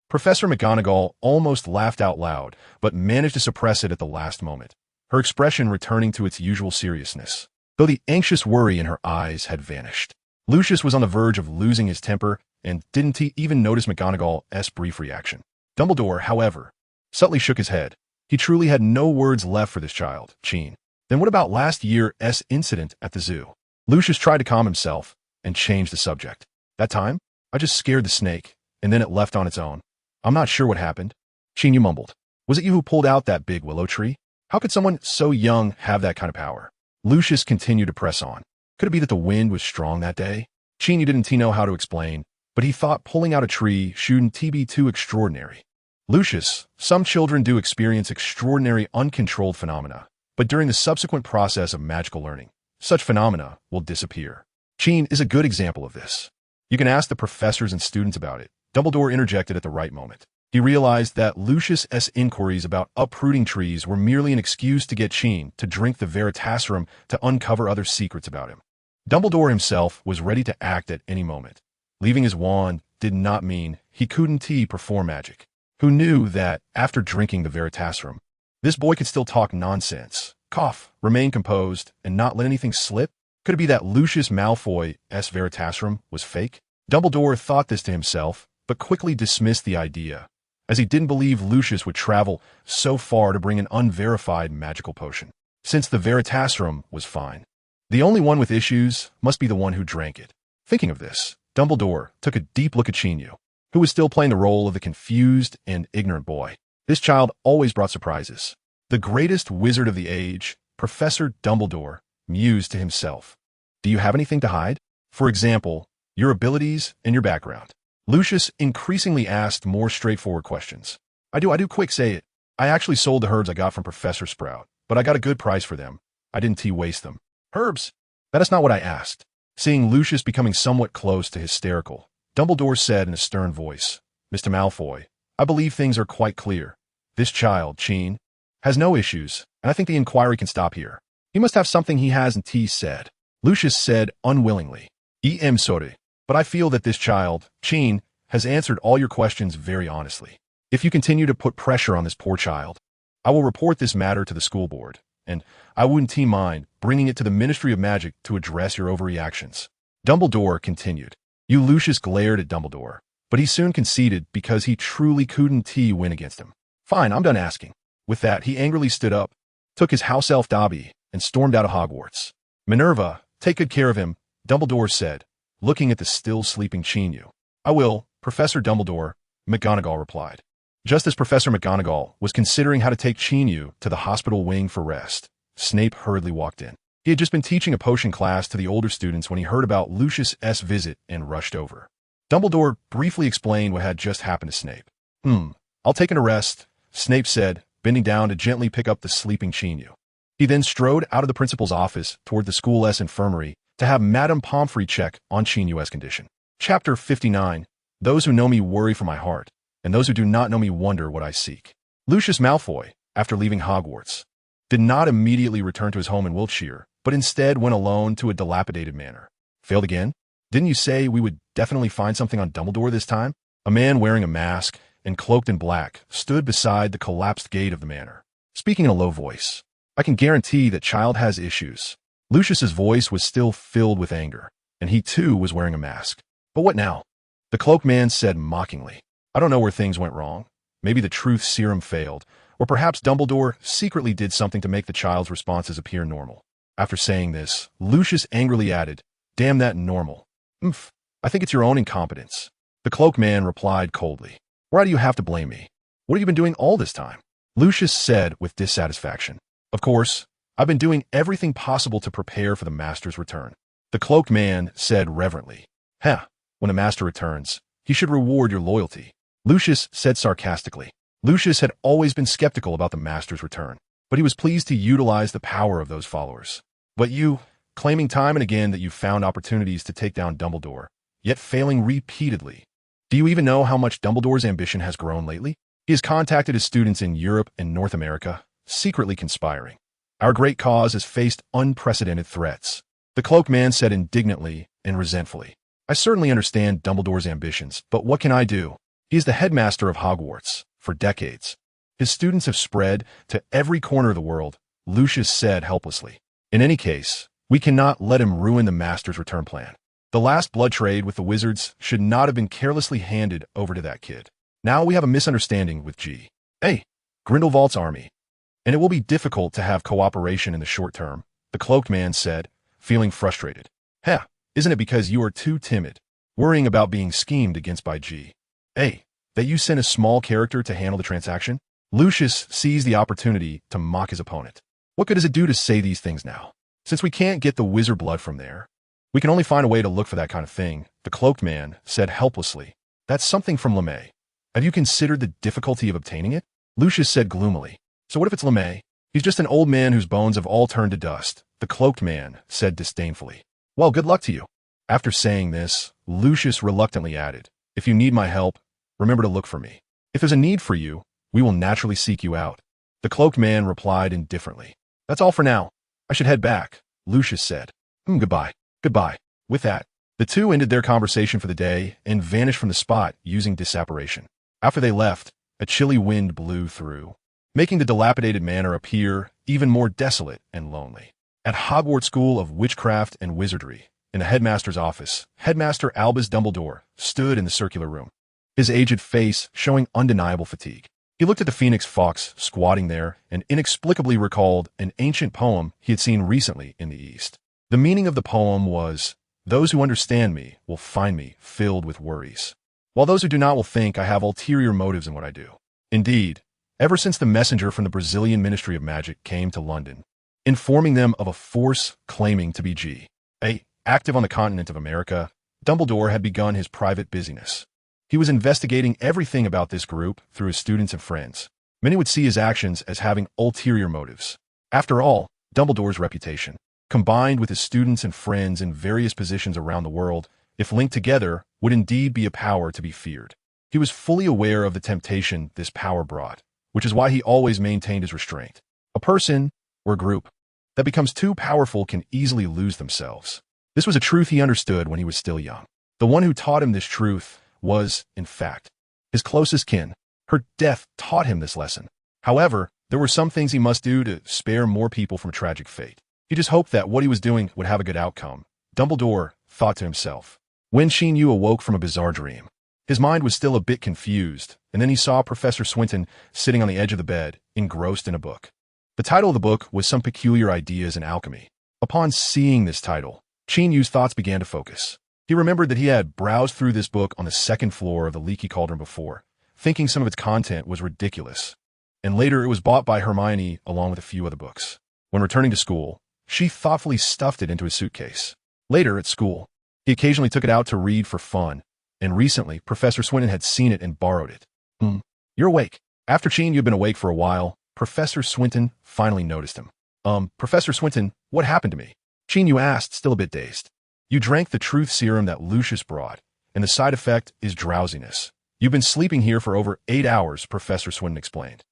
Professor McGonagall almost laughed out loud, but managed to suppress it at the last moment, her expression returning to its usual seriousness, though the anxious worry in her eyes had vanished. Lucius was on the verge of losing his temper, and didn't he even notice McGonagall's brief reaction. Dumbledore, however, subtly shook his head. He truly had no words left for this child, Qin. Then what about last year's incident at the zoo? Lucius tried to calm himself and change the subject. That time, I just scared the snake, and then it left on its own. I'm not sure what happened. Qin Yu mumbled. Was it you who pulled out that big willow tree? How could someone so young have that kind of power? Lucius continued to press on. Could it be that the wind was strong that day? Qin Yu didn't know how to explain, but he thought pulling out a tree shouldn't be too extraordinary. Lucius, some children do experience extraordinary uncontrolled phenomena, but during the subsequent process of magical learning, such phenomena will disappear. Qin is a good example of this. You can ask the professors and students about it. Dumbledore interjected at the right moment. He realized that Lucius's inquiries about uprooting trees were merely an excuse to get Qin to drink the Veritaserum to uncover other secrets about him. Dumbledore himself was ready to act at any moment. Leaving his wand did not mean he couldn't perform magic. Who knew that, after drinking the Veritaserum, this boy could still talk nonsense, cough, remain composed, and not let anything slip? Could it be that Lucius Malfoy's Veritaserum was fake? Dumbledore thought this to himself, but quickly dismissed the idea, as he didn't believe Lucius would travel so far to bring an unverified magical potion, since the Veritaserum was fine. The only one with issues must be the one who drank it. Thinking of this, Dumbledore took a deep look at Qin Yu, who was still playing the role of the confused and ignorant boy. This child always brought surprises. The greatest wizard of the age, Professor Dumbledore, mused to himself. Do you have anything to hide? For example, your abilities and your background. Lucius increasingly asked more straightforward questions. I do, quick say it. I actually sold the herbs I got from Professor Sprout, but I got a good price for them. I didn't waste them. Herbs? That is not what I asked. Seeing Lucius becoming somewhat close to hysterical, Dumbledore said in a stern voice, Mr. Malfoy, I believe things are quite clear. This child, Qin, has no issues, and I think the inquiry can stop here. He must have something he hasn't said. Lucius said unwillingly, I'm sorry, but I feel that this child, Qin, has answered all your questions very honestly. If you continue to put pressure on this poor child, I will report this matter to the school board, and I wouldn't mind bringing it to the Ministry of Magic to address your overreactions. Dumbledore continued. Lucius glared at Dumbledore, but he soon conceded because he truly couldn't win against him. Fine, I'm done asking. With that, he angrily stood up, took his house elf Dobby, and stormed out of Hogwarts. Minerva, take good care of him, Dumbledore said, looking at the still sleeping Qin Yu. I will, Professor Dumbledore, McGonagall replied. Just as Professor McGonagall was considering how to take Qin Yu to the hospital wing for rest, Snape hurriedly walked in. He had just been teaching a potion class to the older students when he heard about Lucius's visit and rushed over. Dumbledore briefly explained what had just happened to Snape. I'll take a rest, Snape said, bending down to gently pick up the sleeping Qin Yu. He then strode out of the principal's office toward the school's infirmary to have Madame Pomfrey check on Qin Yu's condition. Chapter 59. Those who know me worry for my heart, and those who do not know me wonder what I seek. Lucius Malfoy, after leaving Hogwarts, did not immediately return to his home in Wiltshire, but instead went alone to a dilapidated manor. Failed again? Didn't you say we would definitely find something on Dumbledore this time? A man wearing a mask and cloaked in black stood beside the collapsed gate of the manor, speaking in a low voice. I can guarantee that child has issues. Lucius's voice was still filled with anger, and he too was wearing a mask. But what now? The cloaked man said mockingly. I don't know where things went wrong. Maybe the truth serum failed, or perhaps Dumbledore secretly did something to make the child's responses appear normal. After saying this, Lucius angrily added, Damn that normal. I think it's your own incompetence. The cloaked man replied coldly. Why do you have to blame me? What have you been doing all this time? Lucius said with dissatisfaction. Of course, I've been doing everything possible to prepare for the master's return. The cloaked man said reverently. When a master returns, he should reward your loyalty. Lucius said sarcastically. Lucius had always been skeptical about the master's return, but he was pleased to utilize the power of those followers. But you, claiming time and again that you found opportunities to take down Dumbledore, yet failing repeatedly. Do you even know how much Dumbledore's ambition has grown lately? He has contacted his students in Europe and North America, secretly conspiring. Our great cause has faced unprecedented threats. The cloaked man said indignantly and resentfully. I certainly understand Dumbledore's ambitions, but what can I do? He is the headmaster of Hogwarts for decades. His students have spread to every corner of the world, Lucius said helplessly. In any case, we cannot let him ruin the master's return plan. The last blood trade with the wizards should not have been carelessly handed over to that kid. Now we have a misunderstanding with Grindelwald's army, and it will be difficult to have cooperation in the short term, the cloaked man said, feeling frustrated. Isn't it because you are too timid, worrying about being schemed against by that you sent a small character to handle the transaction? Lucius seized the opportunity to mock his opponent. What good does it do to say these things now? Since we can't get the wizard blood from there, we can only find a way to look for that kind of thing, the cloaked man said helplessly. That's something from LeMay. Have you considered the difficulty of obtaining it? Lucius said gloomily. So what if it's LeMay? He's just an old man whose bones have all turned to dust, the cloaked man said disdainfully. Well, good luck to you. After saying this, Lucius reluctantly added, If you need my help, remember to look for me. If there's a need for you, we will naturally seek you out. The cloaked man replied indifferently. That's all for now. I should head back, Lucius said. Goodbye. With that, the two ended their conversation for the day and vanished from the spot using disapparation. After they left, a chilly wind blew through, making the dilapidated manor appear even more desolate and lonely. At Hogwarts School of Witchcraft and Wizardry, in the headmaster's office, Headmaster Albus Dumbledore stood in the circular room, his aged face showing undeniable fatigue. He looked at the phoenix fox squatting there and inexplicably recalled an ancient poem he had seen recently in the East. The meaning of the poem was, Those who understand me will find me filled with worries, while those who do not will think I have ulterior motives in what I do. Indeed, ever since the messenger from the Brazilian Ministry of Magic came to London, informing them of a force claiming to be active on the continent of America, Dumbledore had begun his private busyness. He was investigating everything about this group through his students and friends. Many would see his actions as having ulterior motives. After all, Dumbledore's reputation, combined with his students and friends in various positions around the world, if linked together, would indeed be a power to be feared. He was fully aware of the temptation this power brought, which is why he always maintained his restraint. A person, or group, that becomes too powerful can easily lose themselves. This was a truth he understood when he was still young. The one who taught him this truth was, in fact, his closest kin. Her death taught him this lesson. However, there were some things he must do to spare more people from a tragic fate. He just hoped that what he was doing would have a good outcome. Dumbledore thought to himself. When Qin Yu awoke from a bizarre dream, his mind was still a bit confused, and then he saw Professor Swinton sitting on the edge of the bed, engrossed in a book. The title of the book was Some Peculiar Ideas in Alchemy. Upon seeing this title, Qin Yu's thoughts began to focus. He remembered that he had browsed through this book on the second floor of the Leaky Cauldron before, thinking some of its content was ridiculous, and later it was bought by Hermione along with a few other books. When returning to school, she thoughtfully stuffed it into his suitcase. Later at school, he occasionally took it out to read for fun, and recently Professor Swinton had seen it and borrowed it. You're awake. After Qin Yu had been awake for a while, Professor Swinton finally noticed him. Professor Swinton, what happened to me? Qin Yu asked, still a bit dazed. You drank the truth serum that Lucius brought, and the side effect is drowsiness. You've been sleeping here for over 8 hours, Professor Swinton explained.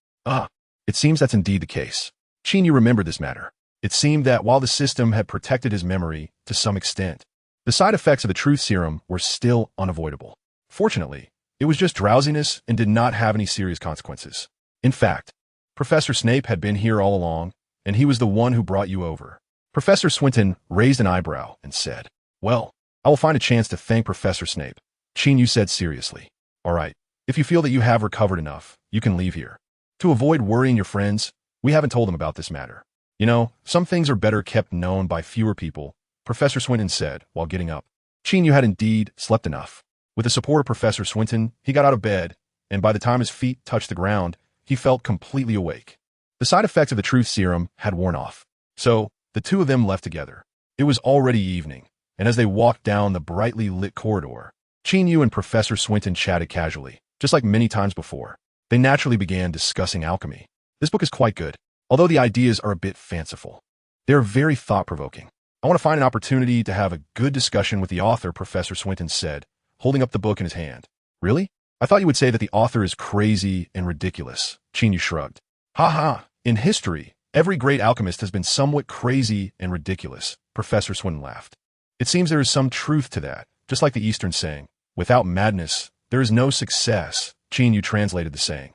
It seems that's indeed the case. Qin Yu remembered this matter. It seemed that while the system had protected his memory to some extent, the side effects of the truth serum were still unavoidable. Fortunately, it was just drowsiness and did not have any serious consequences. In fact, Professor Snape had been here all along, and he was the one who brought you over. Professor Swinton raised an eyebrow and said, "Well, I will find a chance to thank Professor Snape," Qin Yu said seriously. "All right, if you feel that you have recovered enough, you can leave here. To avoid worrying your friends, we haven't told them about this matter. You know, some things are better kept known by fewer people," Professor Swinton said while getting up. Qin Yu had indeed slept enough. With the support of Professor Swinton, he got out of bed, and by the time his feet touched the ground, he felt completely awake. The side effects of the truth serum had worn off. So, the two of them left together. It was already evening, and as they walked down the brightly lit corridor, Qin Yu and Professor Swinton chatted casually, just like many times before. They naturally began discussing alchemy. This book is quite good, although the ideas are a bit fanciful. They are very thought-provoking. "I want to find an opportunity to have a good discussion with the author," Professor Swinton said, holding up the book in his hand. "Really? I thought you would say that the author is crazy and ridiculous," Qin Yu shrugged. "Ha ha, in history, every great alchemist has been somewhat crazy and ridiculous," Professor Swinton laughed. "It seems there is some truth to that, just like the Eastern saying, 'Without madness, there is no success,'" Qin Yu translated the saying.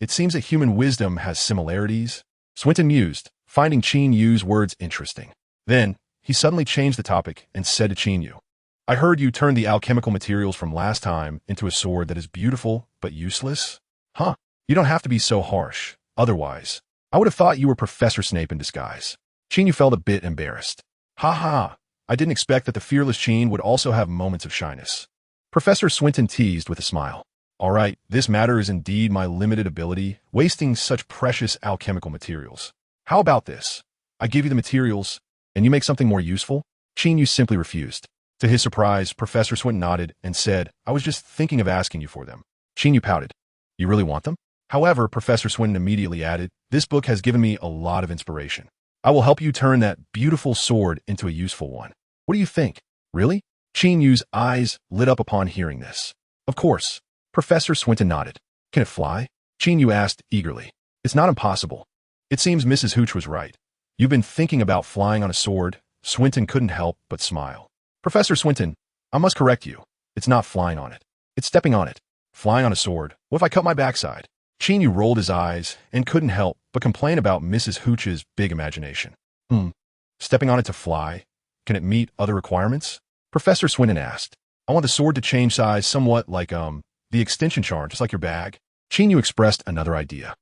It seems that human wisdom has similarities," Swinton mused, finding Qin Yu's words interesting. Then, he suddenly changed the topic and said to Qin Yu, "I heard you turned the alchemical materials from last time into a sword that is beautiful but useless? Huh, you don't have to be so harsh. Otherwise, I would have thought you were Professor Snape in disguise." Qin Yu felt a bit embarrassed. "Ha ha, I didn't expect that the fearless Qin would also have moments of shyness." Professor Swinton teased with a smile. "All right, this matter is indeed my limited ability, wasting such precious alchemical materials. How about this? I give you the materials, and you make something more useful?" Qin Yu simply refused. To his surprise, Professor Swinton nodded and said, "I was just thinking of asking you for them." Qin Yu pouted. "You really want them?" However, Professor Swinton immediately added, "This book has given me a lot of inspiration. I will help you turn that beautiful sword into a useful one. What do you think? Really?" Qin Yu's eyes lit up upon hearing this. "Of course." Professor Swinton nodded. "Can it fly?" Qin Yu asked eagerly. "It's not impossible. It seems Mrs. Hooch was right. You've been thinking about flying on a sword." Swinton couldn't help but smile. "Professor Swinton, I must correct you. It's not flying on it. It's stepping on it. Flying on a sword. What if I cut my backside?" Qin Yu rolled his eyes and couldn't help but complain about Mrs. Hooch's big imagination. Stepping on it to fly? Can it meet other requirements?" Professor Swinton asked. "I want the sword to change size somewhat like, the extension charm, just like your bag." Qin Yu expressed another idea.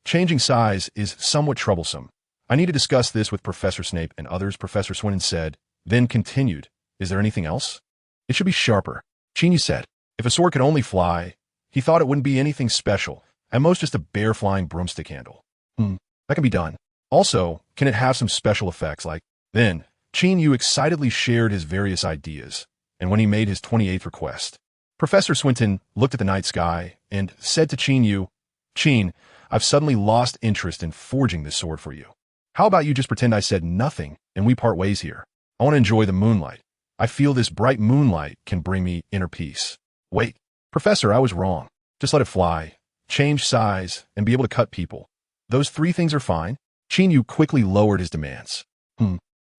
Changing size is somewhat troublesome. I need to discuss this with Professor Snape and others," Professor Swinton said, then continued, "Is there anything else?" "It should be sharper," Qin Yu said. If a sword could only fly, he thought it wouldn't be anything special, at most just a bare flying broomstick handle. That can be done. Also, can it have some special effects like... Then, Qin Yu excitedly shared his various ideas, and when he made his 28th request, Professor Swinton looked at the night sky and said to Qin Yu, "Qin, I've suddenly lost interest in forging this sword for you. How about you just pretend I said nothing and we part ways here? I want to enjoy the moonlight. I feel this bright moonlight can bring me inner peace." "Wait, Professor, I was wrong. Just let it fly, change size, and be able to cut people. Those three things are fine." Qin Yu quickly lowered his demands.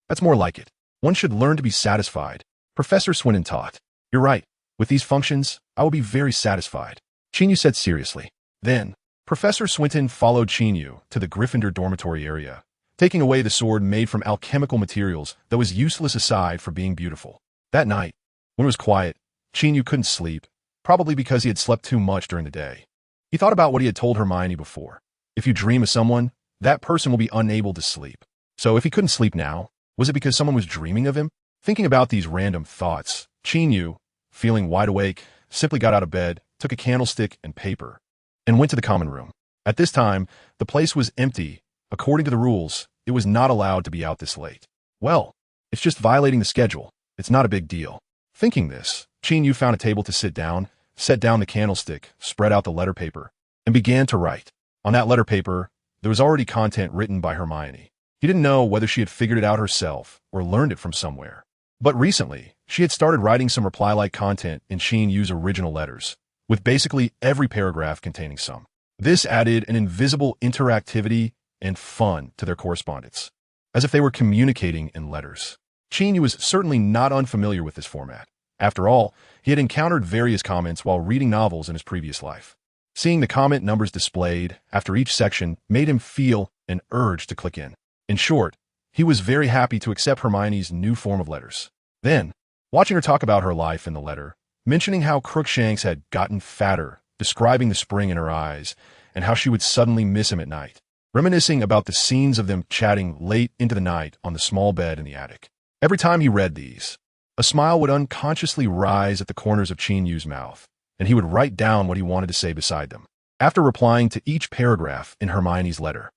That's more like it. One should learn to be satisfied," Professor Swinton taught. "You're right. With these functions, I will be very satisfied," Qin Yu said seriously. Then, Professor Swinton followed Qin Yu to the Gryffindor dormitory area, taking away the sword made from alchemical materials that was useless aside for being beautiful. That night, when it was quiet, Qin Yu couldn't sleep, probably because he had slept too much during the day. He thought about what he had told Hermione before. If you dream of someone, that person will be unable to sleep. So if he couldn't sleep now, was it because someone was dreaming of him? Thinking about these random thoughts, Qin Yu, feeling wide awake, simply got out of bed, took a candlestick and paper, and went to the common room. At this time, the place was empty. According to the rules, it was not allowed to be out this late. Well, it's just violating the schedule. It's not a big deal. Thinking this, Qin Yu found a table to sit down, set down the candlestick, spread out the letter paper, and began to write. On that letter paper, there was already content written by Hermione. He didn't know whether she had figured it out herself or learned it from somewhere. But recently, she had started writing some reply-like content in Qin Yu's original letters, with basically every paragraph containing some. This added an invisible interactivity and fun to their correspondence, as if they were communicating in letters. Qin Yu was certainly not unfamiliar with this format. After all, he had encountered various comments while reading novels in his previous life. Seeing the comment numbers displayed after each section made him feel an urge to click in. In short, he was very happy to accept Hermione's new form of letters. Then, watching her talk about her life in the letter, mentioning how Crookshanks had gotten fatter, describing the spring in her eyes, and how she would suddenly miss him at night, reminiscing about the scenes of them chatting late into the night on the small bed in the attic. Every time he read these, a smile would unconsciously rise at the corners of Qin Yu's mouth, and he would write down what he wanted to say beside them. After replying to each paragraph in Hermione's letter,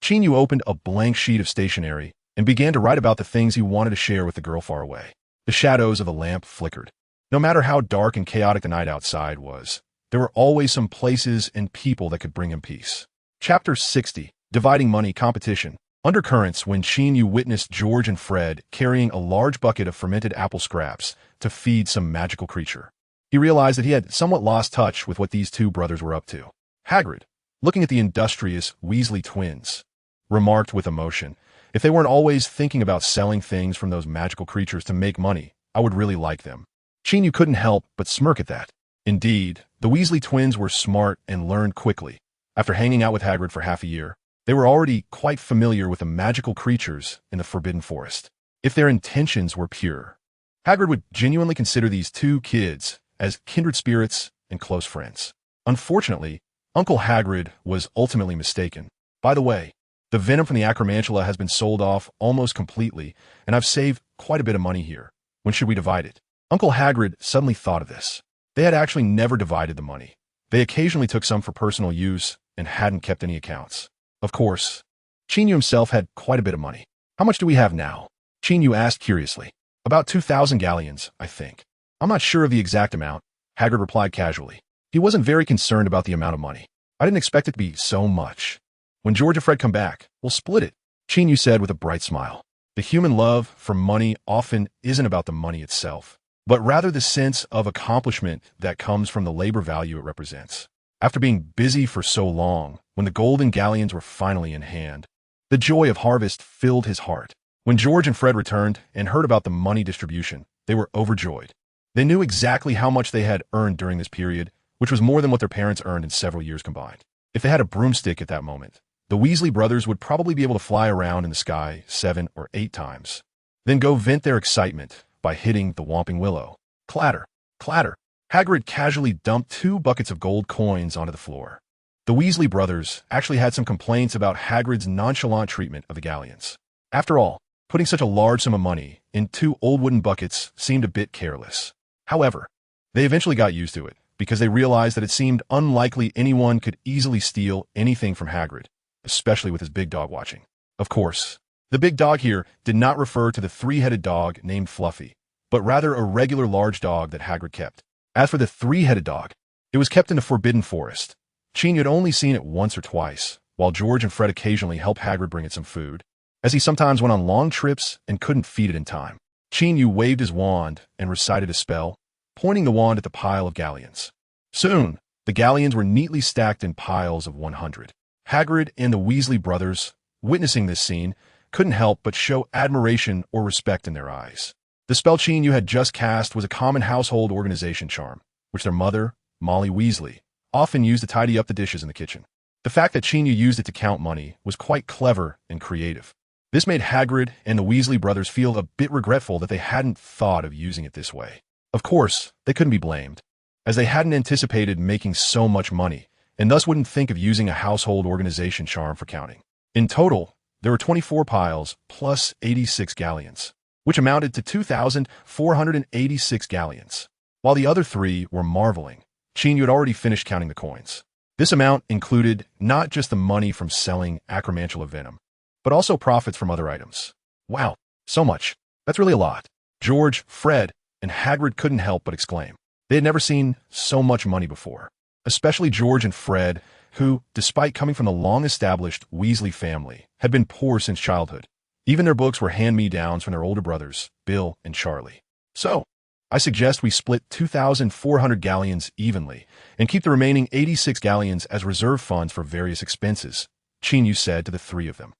Qin Yu opened a blank sheet of stationery and began to write about the things he wanted to share with the girl far away. The shadows of a lamp flickered. No matter how dark and chaotic the night outside was, there were always some places and people that could bring him peace. Chapter 60, Dividing Money Competition. Undercurrents when Qin Yu witnessed George and Fred carrying a large bucket of fermented apple scraps to feed some magical creature. He realized that he had somewhat lost touch with what these two brothers were up to. Hagrid, looking at the industrious Weasley twins, remarked with emotion, "If they weren't always thinking about selling things from those magical creatures to make money, I would really like them." Qin Yu couldn't help but smirk at that. Indeed, the Weasley twins were smart and learned quickly. After hanging out with Hagrid for half a year, they were already quite familiar with the magical creatures in the Forbidden Forest. If their intentions were pure, Hagrid would genuinely consider these two kids as kindred spirits and close friends. Unfortunately, Uncle Hagrid was ultimately mistaken. By the way, the venom from the acromantula has been sold off almost completely, and I've saved quite a bit of money here. When should we divide it? Uncle Hagrid suddenly thought of this. They had actually never divided the money. They occasionally took some for personal use and hadn't kept any accounts. Of course, Qin Yu himself had quite a bit of money. "How much do we have now?" Qin Yu asked curiously. "About 2,000 galleons, I think." "I'm not sure of the exact amount," Hagrid replied casually. He wasn't very concerned about the amount of money. "I didn't expect it to be so much. When George and Fred come back, we'll split it," Qin Yu said with a bright smile. The human love for money often isn't about the money itself, but rather the sense of accomplishment that comes from the labor value it represents. After being busy for so long, when the golden galleons were finally in hand, the joy of harvest filled his heart. When George and Fred returned and heard about the money distribution, they were overjoyed. They knew exactly how much they had earned during this period, which was more than what their parents earned in several years combined. If they had a broomstick at that moment, the Weasley brothers would probably be able to fly around in the sky 7 or 8 times, then go vent their excitement by hitting the Whomping Willow. Clatter, clatter. Hagrid casually dumped 2 buckets of gold coins onto the floor. The Weasley brothers actually had some complaints about Hagrid's nonchalant treatment of the galleons. After all, putting such a large sum of money in 2 old wooden buckets seemed a bit careless. However, they eventually got used to it, because they realized that it seemed unlikely anyone could easily steal anything from Hagrid, especially with his big dog watching. Of course, the big dog here did not refer to the 3-headed dog named Fluffy, but rather a regular large dog that Hagrid kept. As for the 3-headed dog, it was kept in the Forbidden Forest. Qin Yu had only seen it once or twice, while George and Fred occasionally helped Hagrid bring it some food, as he sometimes went on long trips and couldn't feed it in time. Qin Yu waved his wand and recited a spell, pointing the wand at the pile of galleons. Soon, the galleons were neatly stacked in piles of 100. Hagrid and the Weasley brothers, witnessing this scene, couldn't help but show admiration or respect in their eyes. The spell Qin Yu had just cast was a common household organization charm, which their mother, Molly Weasley, often used to tidy up the dishes in the kitchen. The fact that Qin Yu used it to count money was quite clever and creative. This made Hagrid and the Weasley brothers feel a bit regretful that they hadn't thought of using it this way. Of course, they couldn't be blamed, as they hadn't anticipated making so much money, and thus wouldn't think of using a household organization charm for counting. In total, there were 24 piles plus 86 galleons, which amounted to 2,486 galleons. While the other 3 were marveling, Qin Yu had already finished counting the coins. This amount included not just the money from selling acromantula venom, but also profits from other items. Wow, so much. That's really a lot. George, Fred, and Hagrid couldn't help but exclaim. They had never seen so much money before, especially George and Fred, who, despite coming from the long-established Weasley family, had been poor since childhood. Even their books were hand-me-downs from their older brothers, Bill and Charlie. "So, I suggest we split 2,400 galleons evenly and keep the remaining 86 galleons as reserve funds for various expenses," Qin Yu said to the 3 of them.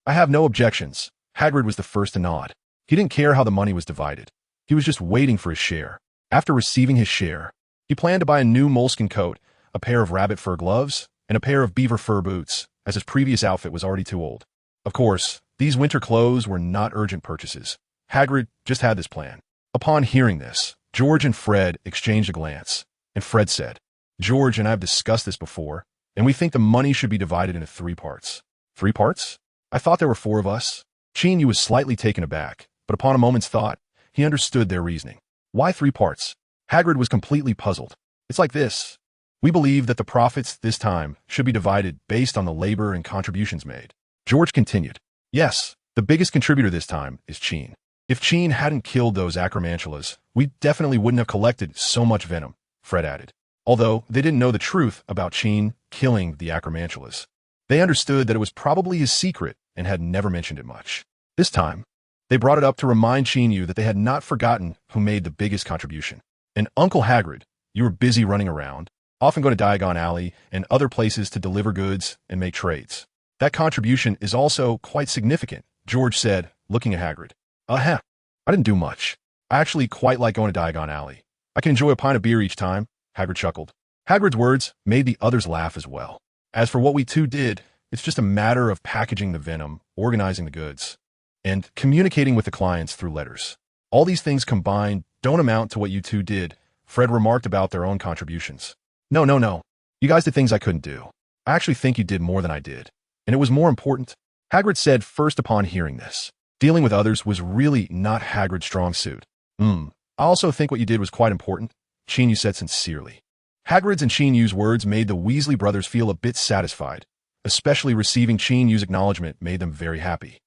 I have no objections." Hagrid was the first to nod. He didn't care how the money was divided. He was just waiting for his share. After receiving his share, he planned to buy a new moleskin coat, a pair of rabbit fur gloves, and a pair of beaver fur boots, as his previous outfit was already too old. Of course, these winter clothes were not urgent purchases. Hagrid just had this plan. Upon hearing this, George and Fred exchanged a glance, and Fred said, "George and I have discussed this before, and we think the money should be divided into 3 parts." 3 parts? I thought there were 4 of us. Qin Yu was slightly taken aback, but upon a moment's thought, he understood their reasoning. Why 3 parts? Hagrid was completely puzzled. It's like this. We believe that the profits this time should be divided based on the labor and contributions made. George continued. Yes, the biggest contributor this time is Qin. If Qin hadn't killed those acromantulas, we definitely wouldn't have collected so much venom, Fred added. Although they didn't know the truth about Qin killing the acromantulas. They understood that it was probably his secret and had never mentioned it much. This time, they brought it up to remind Qin Yu that they had not forgotten who made the biggest contribution. And Uncle Hagrid, you were busy running around, often going to Diagon Alley and other places to deliver goods and make trades. That contribution is also quite significant, George said, looking at Hagrid. I didn't do much. I actually quite like going to Diagon Alley. I can enjoy a pint of beer each time, Hagrid chuckled. Hagrid's words made the others laugh as well. As for what we two did, it's just a matter of packaging the venom, organizing the goods, and communicating with the clients through letters. All these things combined don't amount to what you two did, Fred remarked about their own contributions. No. You guys did things I couldn't do. I actually think you did more than I did. And it was more important. Hagrid said first upon hearing this. Dealing with others was really not Hagrid's strong suit. I also think what you did was quite important, Qin Yu said sincerely. Hagrid's and Qin Yu's words made the Weasley brothers feel a bit satisfied. Especially receiving Qin Yu's acknowledgement made them very happy.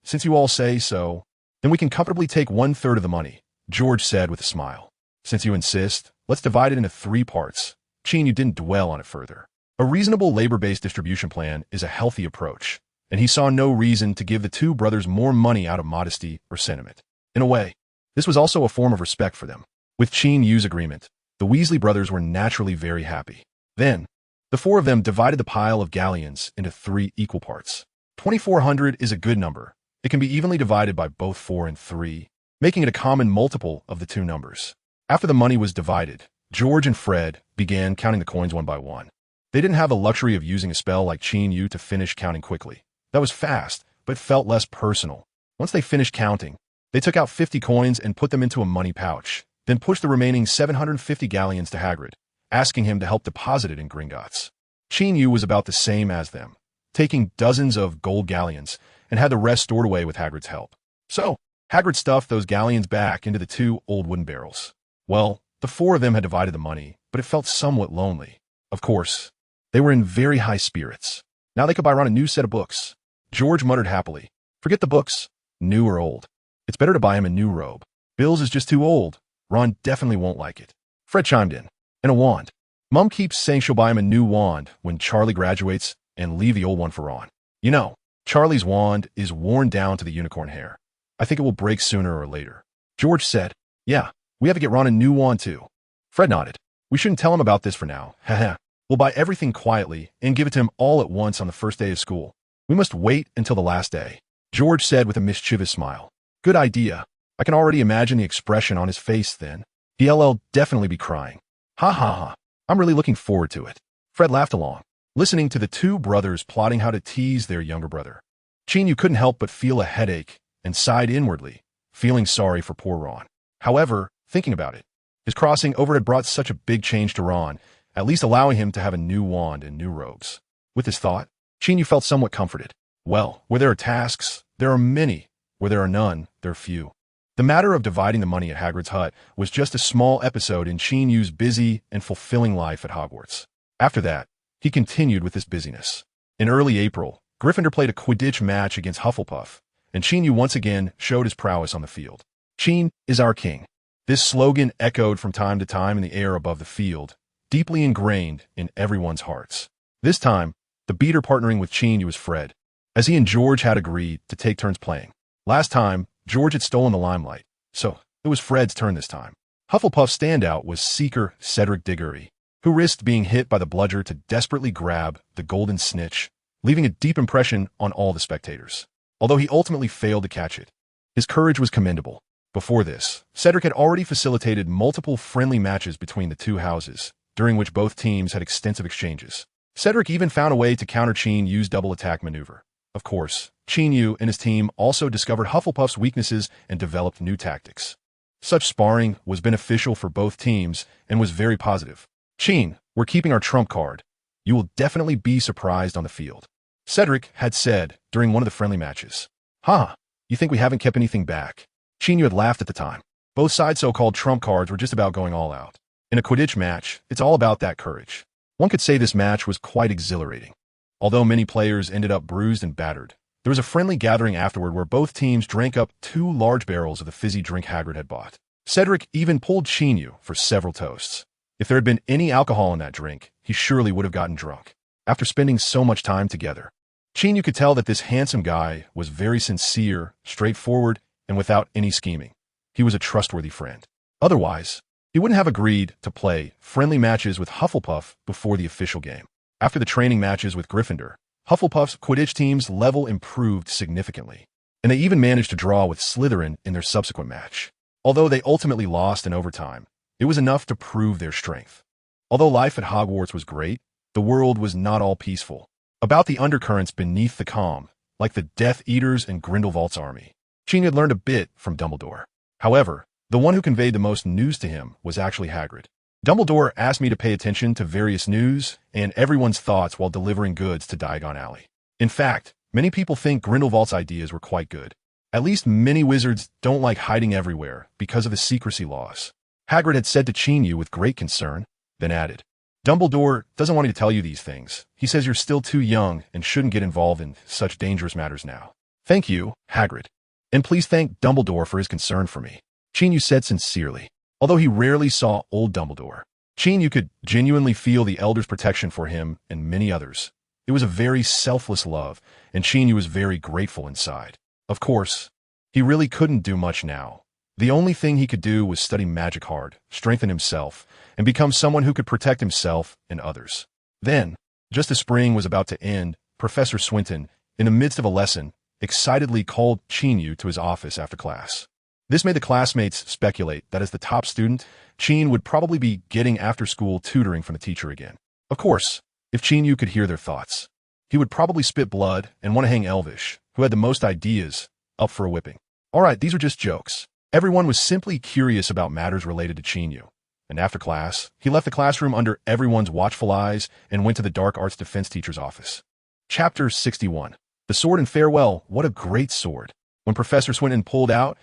Since you all say so, then we can comfortably take 1/3 of the money, George said with a smile. Since you insist, let's divide it into 3 parts. Qin Yu didn't dwell on it further. A reasonable labor-based distribution plan is a healthy approach, and he saw no reason to give the 2 brothers more money out of modesty or sentiment. In a way, this was also a form of respect for them. With Qin Yu's agreement, the Weasley brothers were naturally very happy. Then, the 4 of them divided the pile of galleons into 3 equal parts. 2,400 is a good number. It can be evenly divided by both 4 and 3, making it a common multiple of the 2 numbers. After the money was divided, George and Fred began counting the coins one by one. They didn't have the luxury of using a spell like Qin Yu to finish counting quickly. That was fast, but felt less personal. Once they finished counting, they took out 50 coins and put them into a money pouch, then pushed the remaining 750 galleons to Hagrid, asking him to help deposit it in Gringotts. Qin Yu was about the same as them, taking dozens of gold galleons, and had the rest stored away with Hagrid's help. So, Hagrid stuffed those galleons back into the 2 old wooden barrels. Well, the 4 of them had divided the money, but it felt somewhat lonely. Of course, they were in very high spirits. Now they could buy Ron a new set of books. George muttered happily. Forget the books, new or old. It's better to buy him a new robe. Bill's is just too old. Ron definitely won't like it. Fred chimed in. And a wand. Mom keeps saying she'll buy him a new wand when Charlie graduates and leave the old one for Ron. You know, Charlie's wand is worn down to the unicorn hair. I think it will break sooner or later. George said, Yeah, we have to get Ron a new wand too. Fred nodded. We shouldn't tell him about this for now. Haha. We'll buy everything quietly and give it to him all at once on the first day of school. We must wait until the last day, George said with a mischievous smile. Good idea. I can already imagine the expression on his face then. He'll definitely be crying. Ha. I'm really looking forward to it. Fred laughed along, listening to the 2 brothers plotting how to tease their younger brother. Qin Yu couldn't help but feel a headache and sighed inwardly, feeling sorry for poor Ron. However, thinking about it, his crossing over had brought such a big change to Ron, at least allowing him to have a new wand and new robes. With this thought, Qin Yu felt somewhat comforted. Well, where there are tasks, there are many. Where there are none, there are few. The matter of dividing the money at Hagrid's hut was just a small episode in Qin Yu's busy and fulfilling life at Hogwarts. After that, he continued with this busyness. In early April, Gryffindor played a Quidditch match against Hufflepuff, and Qin Yu once again showed his prowess on the field. Qin is our king. This slogan echoed from time to time in the air above the field, deeply ingrained in everyone's hearts. This time, the beater partnering with Qin Yu was Fred, as he and George had agreed to take turns playing. Last time, George had stolen the limelight, so it was Fred's turn this time. Hufflepuff's standout was Seeker Cedric Diggory, who risked being hit by the bludger to desperately grab the golden snitch, leaving a deep impression on all the spectators. Although he ultimately failed to catch it, his courage was commendable. Before this, Cedric had already facilitated multiple friendly matches between the 2 houses, during which both teams had extensive exchanges. Cedric even found a way to counter Qin Yu's double attack maneuver. Of course, Qin Yu and his team also discovered Hufflepuff's weaknesses and developed new tactics. Such sparring was beneficial for both teams and was very positive. "Qin, we're keeping our trump card. You will definitely be surprised on the field," Cedric had said during one of the friendly matches. "Huh, you think we haven't kept anything back?" Qin Yu had laughed at the time. Both sides' so-called trump cards were just about going all out. In a Quidditch match, it's all about that courage. One could say this match was quite exhilarating. Although many players ended up bruised and battered, there was a friendly gathering afterward where both teams drank up 2 large barrels of the fizzy drink Hagrid had bought. Cedric even pulled Qin Yu for several toasts. If there had been any alcohol in that drink, he surely would have gotten drunk. After spending so much time together, Qin Yu could tell that this handsome guy was very sincere, straightforward, and without any scheming. He was a trustworthy friend. Otherwise, he wouldn't have agreed to play friendly matches with Hufflepuff before the official game. After the training matches with Gryffindor, Hufflepuff's Quidditch team's level improved significantly, and they even managed to draw with Slytherin in their subsequent match. Although they ultimately lost in overtime, it was enough to prove their strength. Although life at Hogwarts was great, the world was not all peaceful. About the undercurrents beneath the calm, like the Death Eaters and Grindelwald's army, Qin had learned a bit from Dumbledore. However, the one who conveyed the most news to him was actually Hagrid. "Dumbledore asked me to pay attention to various news and everyone's thoughts while delivering goods to Diagon Alley. In fact, many people think Grindelwald's ideas were quite good. At least many wizards don't like hiding everywhere because of the secrecy laws," Hagrid had said to Qin Yu with great concern, then added, "Dumbledore doesn't want me to tell you these things. He says you're still too young and shouldn't get involved in such dangerous matters now." "Thank you, Hagrid. And please thank Dumbledore for his concern for me," Qin Yu said sincerely. Although he rarely saw old Dumbledore, Qin Yu could genuinely feel the Elder's protection for him and many others. It was a very selfless love, and Qin Yu was very grateful inside. Of course, he really couldn't do much now. The only thing he could do was study magic hard, strengthen himself, and become someone who could protect himself and others. Then, just as spring was about to end, Professor Swinton, in the midst of a lesson, excitedly called Qin Yu to his office after class. This made the classmates speculate that as the top student, Qin would probably be getting after-school tutoring from the teacher again. Of course, if Qin Yu could hear their thoughts, he would probably spit blood and want to hang Elvish, who had the most ideas, up for a whipping. Alright, these are just jokes. Everyone was simply curious about matters related to Qin Yu. And after class, he left the classroom under everyone's watchful eyes and went to the dark arts defense teacher's office. Chapter 61. The Sword and Farewell. What a great sword. When Professor Swinton pulled out,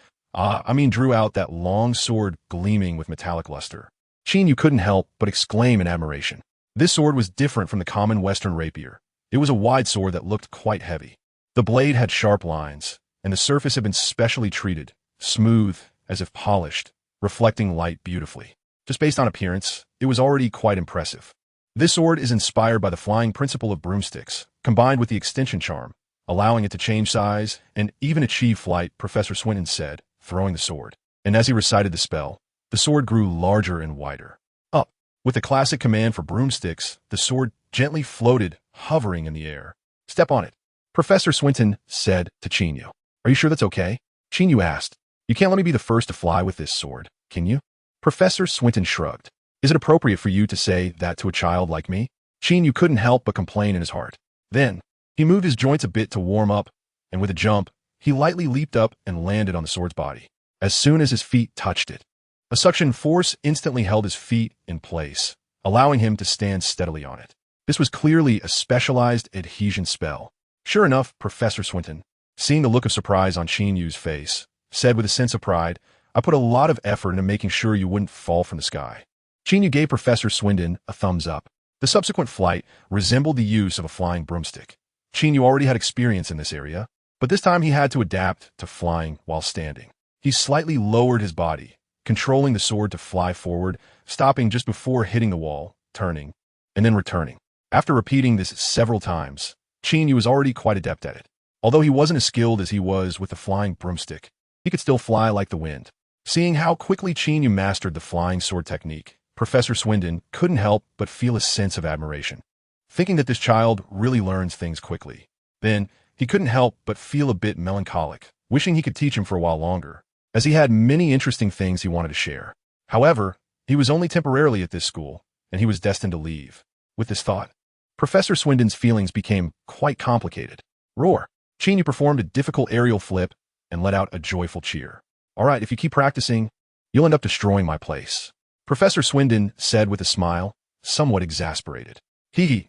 drew out that long sword gleaming with metallic luster, Qin Yu couldn't help but exclaim in admiration. This sword was different from the common Western rapier. It was a wide sword that looked quite heavy. The blade had sharp lines, and the surface had been specially treated, smooth, as if polished, reflecting light beautifully. Just based on appearance, it was already quite impressive. This sword is inspired by the flying principle of broomsticks, combined with the extension charm, allowing it to change size and even achieve flight, Professor Swinton said, throwing the sword. And as he recited the spell, the sword grew larger and wider. Up. With the classic command for broomsticks, the sword gently floated, hovering in the air. "Step on it," Professor Swinton said to Qin Yu. "Are you sure that's okay?" Qin Yu asked. "You can't let me be the first to fly with this sword, can you?" Professor Swinton shrugged. "Is it appropriate for you to say that to a child like me?" Qin Yu couldn't help but complain in his heart. Then, he moved his joints a bit to warm up, and with a jump, he lightly leaped up and landed on the sword's body. As soon as his feet touched it, a suction force instantly held his feet in place, allowing him to stand steadily on it. This was clearly a specialized adhesion spell. Sure enough, Professor Swinton, seeing the look of surprise on Qin Yu's face, said with a sense of pride, "I put a lot of effort into making sure you wouldn't fall from the sky." Qin Yu gave Professor Swinton a thumbs up. The subsequent flight resembled the use of a flying broomstick. Qin Yu already had experience in this area, but this time he had to adapt to flying while standing. He slightly lowered his body, controlling the sword to fly forward, stopping just before hitting the wall, turning, and then returning. After repeating this several times, Qin Yu was already quite adept at it. Although he wasn't as skilled as he was with the flying broomstick, he could still fly like the wind. Seeing how quickly Qin Yu mastered the flying sword technique, Professor Swinton couldn't help but feel a sense of admiration, thinking that this child really learns things quickly. Then, he couldn't help but feel a bit melancholic, wishing he could teach him for a while longer, as he had many interesting things he wanted to share. However, he was only temporarily at this school, and he was destined to leave. With this thought, Professor Swindon's feelings became quite complicated. Roar! Qin Yu performed a difficult aerial flip and let out a joyful cheer. All right, if you keep practicing, you'll end up destroying my place, Professor Swindon said with a smile, somewhat exasperated.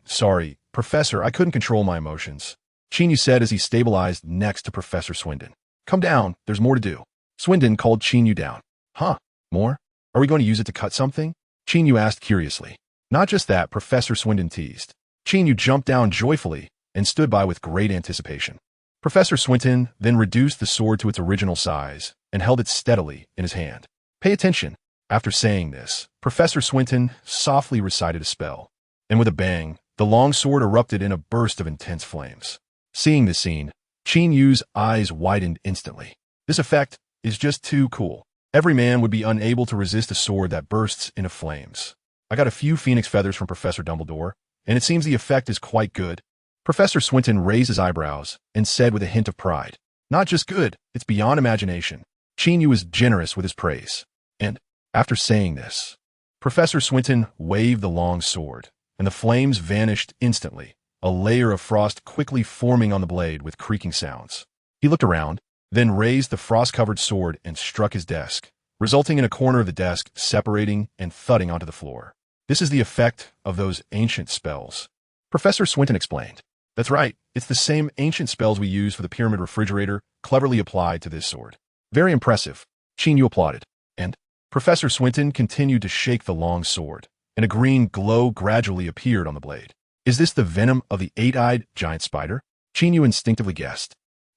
Sorry, Professor, I couldn't control my emotions, Qin Yu said as he stabilized next to Professor Swindon. Come down, there's more to do. Swindon called Qin Yu down. Huh? More? Are we going to use it to cut something? Qin Yu asked curiously. Not just that, Professor Swindon teased. Qin Yu jumped down joyfully and stood by with great anticipation. Professor Swindon then reduced the sword to its original size and held it steadily in his hand. Pay attention. After saying this, Professor Swindon softly recited a spell, and with a bang, the long sword erupted in a burst of intense flames. Seeing this scene, Qin Yu's eyes widened instantly. This effect is just too cool. Every man would be unable to resist a sword that bursts into flames. I got a few phoenix feathers from Professor Dumbledore, and it seems the effect is quite good. Professor Swindon raised his eyebrows and said with a hint of pride, not just good, it's beyond imagination. Qin Yu was generous with his praise. And, after saying this, Professor Swindon waved the long sword, and the flames vanished instantly, a layer of frost quickly forming on the blade with creaking sounds. He looked around, then raised the frost-covered sword and struck his desk, resulting in a corner of the desk separating and thudding onto the floor. This is the effect of those ancient spells, Professor Swindon explained. That's right, it's the same ancient spells we use for the pyramid refrigerator, cleverly applied to this sword. Very impressive, Qin Yu applauded. And Professor Swindon continued to shake the long sword, and a green glow gradually appeared on the blade. Is this the venom of the eight-eyed giant spider? Qin Yu instinctively guessed.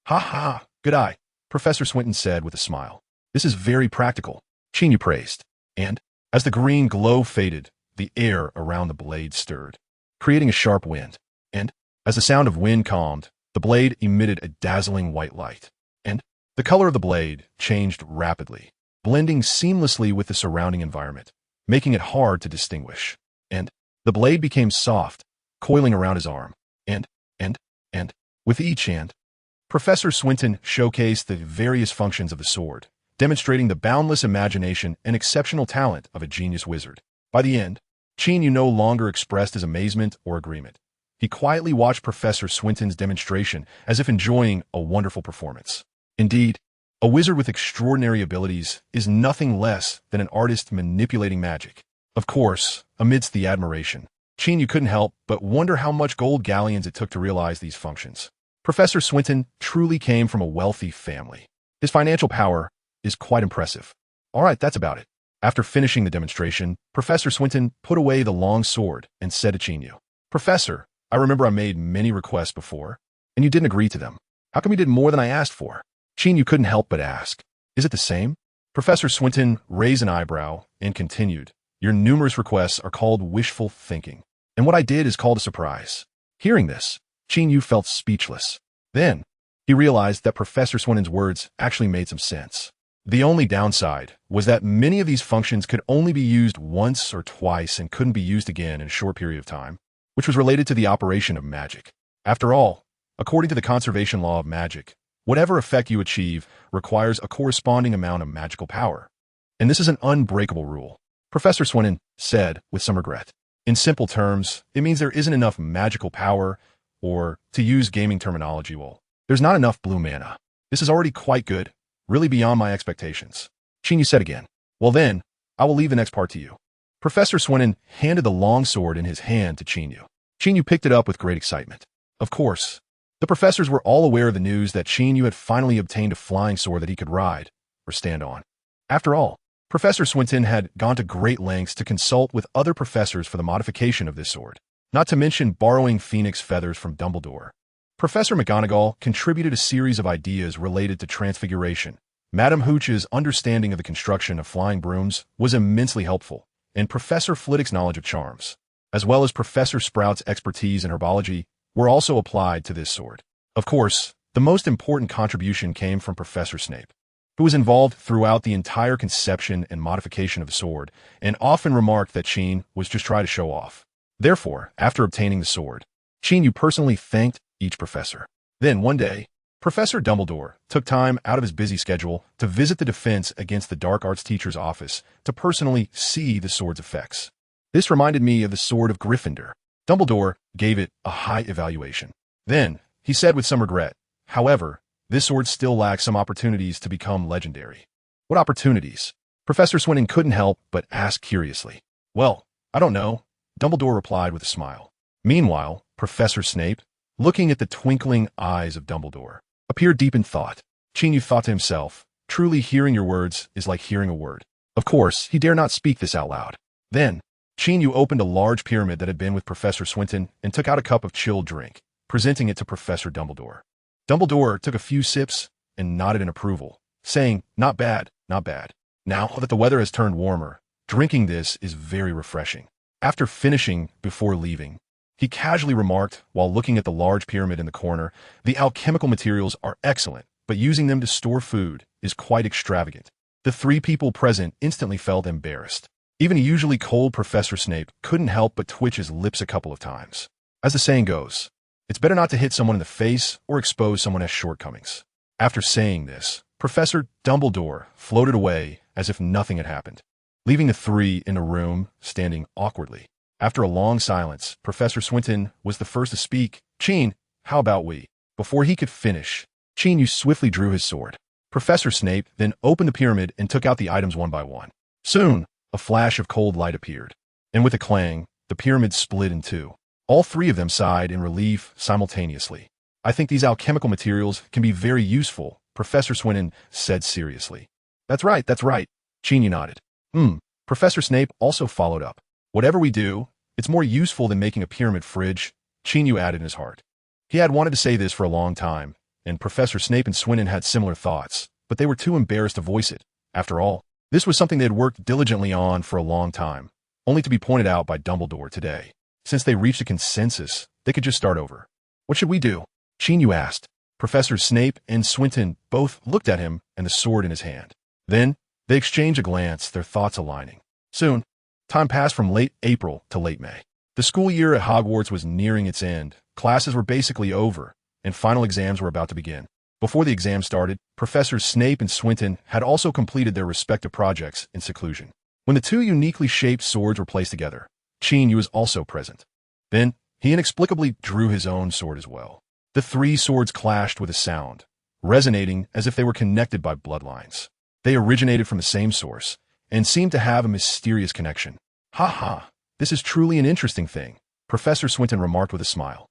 Ha ha, good eye, Professor Swindon said with a smile. This is very practical, Qin Yu praised. And, as the green glow faded, the air around the blade stirred, creating a sharp wind. And, as the sound of wind calmed, the blade emitted a dazzling white light. And the color of the blade changed rapidly, blending seamlessly with the surrounding environment, making it hard to distinguish. And the blade became soft, coiling around his arm. And, with each hand, Professor Swindon showcased the various functions of the sword, demonstrating the boundless imagination and exceptional talent of a genius wizard. By the end, Qin Yu no longer expressed his amazement or agreement. He quietly watched Professor Swindon's demonstration as if enjoying a wonderful performance. Indeed, a wizard with extraordinary abilities is nothing less than an artist manipulating magic. Of course, amidst the admiration, Qin Yu couldn't help but wonder how much gold galleons it took to realize these functions. Professor Swindon truly came from a wealthy family. His financial power is quite impressive. All right, that's about it. After finishing the demonstration, Professor Swindon put away the long sword and said to Qin Yu, Professor, I remember I made many requests before, and you didn't agree to them. How come you did more than I asked for? Qin Yu couldn't help but ask, is it the same? Professor Swindon raised an eyebrow and continued, your numerous requests are called wishful thinking, and what I did is called a surprise. Hearing this, Qin Yu felt speechless. Then, he realized that Professor Swindon's words actually made some sense. The only downside was that many of these functions could only be used once or twice and couldn't be used again in a short period of time, which was related to the operation of magic. After all, according to the conservation law of magic, whatever effect you achieve requires a corresponding amount of magical power. And this is an unbreakable rule, Professor Swindon said with some regret. In simple terms, it means there isn't enough magical power, or, to use gaming terminology, well, there's not enough blue mana. This is already quite good, really beyond my expectations. Qin Yu said again, well then, I will leave the next part to you. Professor Swindon handed the long sword in his hand to Qin Yu. Qin Yu picked it up with great excitement. Of course, the professors were all aware of the news that Qin Yu had finally obtained a flying sword that he could ride, or stand on. After all, Professor Swindon had gone to great lengths to consult with other professors for the modification of this sword, not to mention borrowing phoenix feathers from Dumbledore. Professor McGonagall contributed a series of ideas related to transfiguration. Madame Hooch's understanding of the construction of flying brooms was immensely helpful, and Professor Flitwick's knowledge of charms, as well as Professor Sprout's expertise in herbology, were also applied to this sword. Of course, the most important contribution came from Professor Snape, who was involved throughout the entire conception and modification of the sword, and often remarked that Qin was just trying to show off. Therefore, after obtaining the sword, Qin Yu personally thanked each professor. Then, one day, Professor Dumbledore took time out of his busy schedule to visit the Defense Against the Dark Arts teacher's office to personally see the sword's effects. This reminded me of the sword of Gryffindor. Dumbledore gave it a high evaluation. Then, he said with some regret, however, this sword still lacks some opportunities to become legendary. What opportunities? Professor Swinton couldn't help but ask curiously. Well, I don't know, Dumbledore replied with a smile. Meanwhile, Professor Snape, looking at the twinkling eyes of Dumbledore, appeared deep in thought. Qin Yu thought to himself, truly hearing your words is like hearing a word. Of course, he dare not speak this out loud. Then, Qin Yu opened a large pyramid that had been with Professor Swinton and took out a cup of chilled drink, presenting it to Professor Dumbledore. Dumbledore took a few sips and nodded in approval, saying, not bad, not bad. Now that the weather has turned warmer, drinking this is very refreshing. After finishing before leaving, he casually remarked, while looking at the large pyramid in the corner, the alchemical materials are excellent, but using them to store food is quite extravagant. The three people present instantly felt embarrassed. Even a usually cold Professor Snape couldn't help but twitch his lips a couple of times. As the saying goes, it's better not to hit someone in the face or expose someone as shortcomings. After saying this, Professor Dumbledore floated away as if nothing had happened, leaving the three in a room standing awkwardly. After a long silence, Professor Swinton was the first to speak. Qin, how about we? Before he could finish, Qin Yu swiftly drew his sword. Professor Snape then opened the pyramid and took out the items one by one. Soon, a flash of cold light appeared, and with a clang, the pyramid split in two. All three of them sighed in relief simultaneously. I think these alchemical materials can be very useful, Professor Swinton said seriously. That's right, Qin Yu nodded. Professor Snape also followed up. Whatever we do, it's more useful than making a pyramid fridge, Qin Yu added in his heart. He had wanted to say this for a long time, and Professor Snape and Swinton had similar thoughts, but they were too embarrassed to voice it. After all, this was something they had worked diligently on for a long time, only to be pointed out by Dumbledore today. Since they reached a consensus, they could just start over. What should we do? Qin Yu asked. Professor Snape and Swinton both looked at him and the sword in his hand. Then, they exchanged a glance, their thoughts aligning. Soon, time passed from late April to late May. The school year at Hogwarts was nearing its end, classes were basically over, and final exams were about to begin. Before the exam started, Professors Snape and Swinton had also completed their respective projects in seclusion. When the two uniquely shaped swords were placed together, Qin Yu was also present. Then, he inexplicably drew his own sword as well. The three swords clashed with a sound, resonating as if they were connected by bloodlines. They originated from the same source, and seemed to have a mysterious connection. Ha ha, this is truly an interesting thing, Professor Swinton remarked with a smile.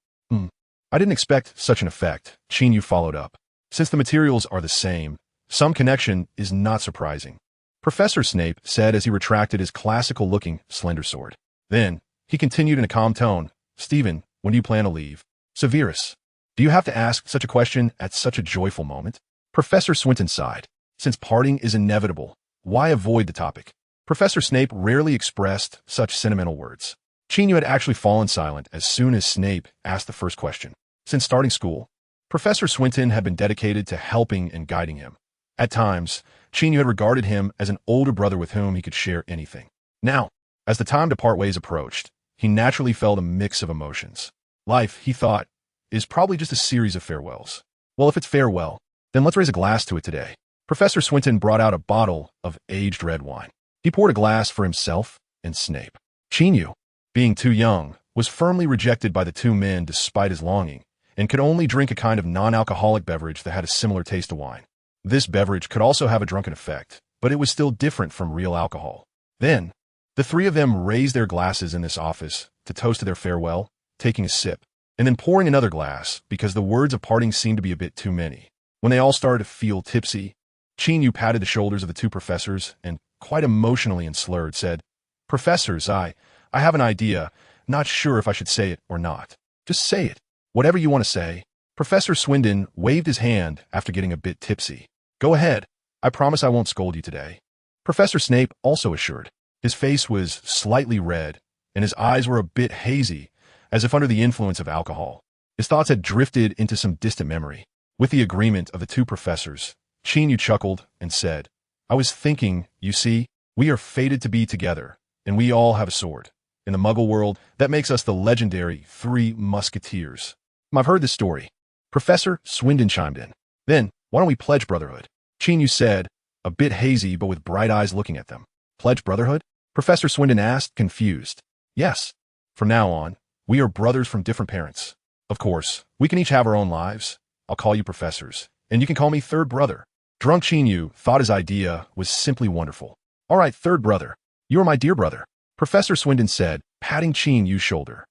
I didn't expect such an effect, Qin Yu followed up. Since the materials are the same, some connection is not surprising, Professor Snape said as he retracted his classical-looking slender sword. Then, he continued in a calm tone, Stephen, when do you plan to leave? Severus, do you have to ask such a question at such a joyful moment? Professor Swinton sighed. Since parting is inevitable, why avoid the topic? Professor Snape rarely expressed such sentimental words. Qin Yu had actually fallen silent as soon as Snape asked the first question. Since starting school, Professor Swinton had been dedicated to helping and guiding him. At times, Qin Yu had regarded him as an older brother with whom he could share anything. Now, as the time to part ways approached, he naturally felt a mix of emotions. Life, he thought, is probably just a series of farewells. Well, if it's farewell, then let's raise a glass to it today. Professor Swinton brought out a bottle of aged red wine. He poured a glass for himself and Snape. Qin Yu, being too young, was firmly rejected by the two men despite his longing, and could only drink a kind of non-alcoholic beverage that had a similar taste to wine. This beverage could also have a drunken effect, but it was still different from real alcohol. Then, the three of them raised their glasses in this office to toast to their farewell, taking a sip, and then pouring another glass because the words of parting seemed to be a bit too many. When they all started to feel tipsy, Qin Yu patted the shoulders of the two professors and, quite emotionally and slurred, said, Professors, I have an idea, not sure if I should say it or not. Just say it. Whatever you want to say. Professor Swinton waved his hand after getting a bit tipsy. Go ahead. I promise I won't scold you today. Professor Snape also assured. His face was slightly red, and his eyes were a bit hazy, as if under the influence of alcohol. His thoughts had drifted into some distant memory. With the agreement of the two professors, Qin Yu chuckled and said, I was thinking, you see, we are fated to be together, and we all have a sword. In the Muggle world, that makes us the legendary Three Musketeers. I've heard this story. Professor Swinton chimed in. Then, why don't we pledge brotherhood? Qin Yu said, a bit hazy but with bright eyes looking at them. Pledge brotherhood? Professor Swinton asked, confused. Yes. From now on, we are brothers from different parents. Of course, we can each have our own lives. I'll call you professors, and you can call me third brother. Drunk Qin Yu thought his idea was simply wonderful. All right, third brother. You are my dear brother, Professor Swindon said, patting Qin Yu's shoulder.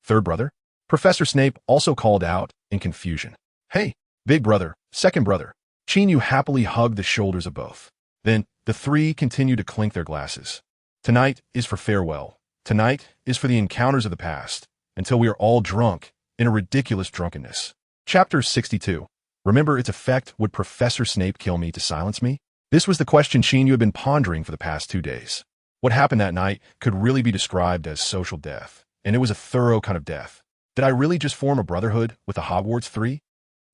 Third brother? Professor Snape also called out in confusion. Hey, big brother, second brother. Qin Yu happily hugged the shoulders of both. Then, the three continued to clink their glasses. Tonight is for farewell. Tonight is for the encounters of the past, until we are all drunk in a ridiculous drunkenness. Chapter 62. Remember its effect, would Professor Snape kill me to silence me? This was the question Qin Yu had been pondering for the past 2 days. What happened that night could really be described as social death, and it was a thorough kind of death. Did I really just form a brotherhood with the Hogwarts 3?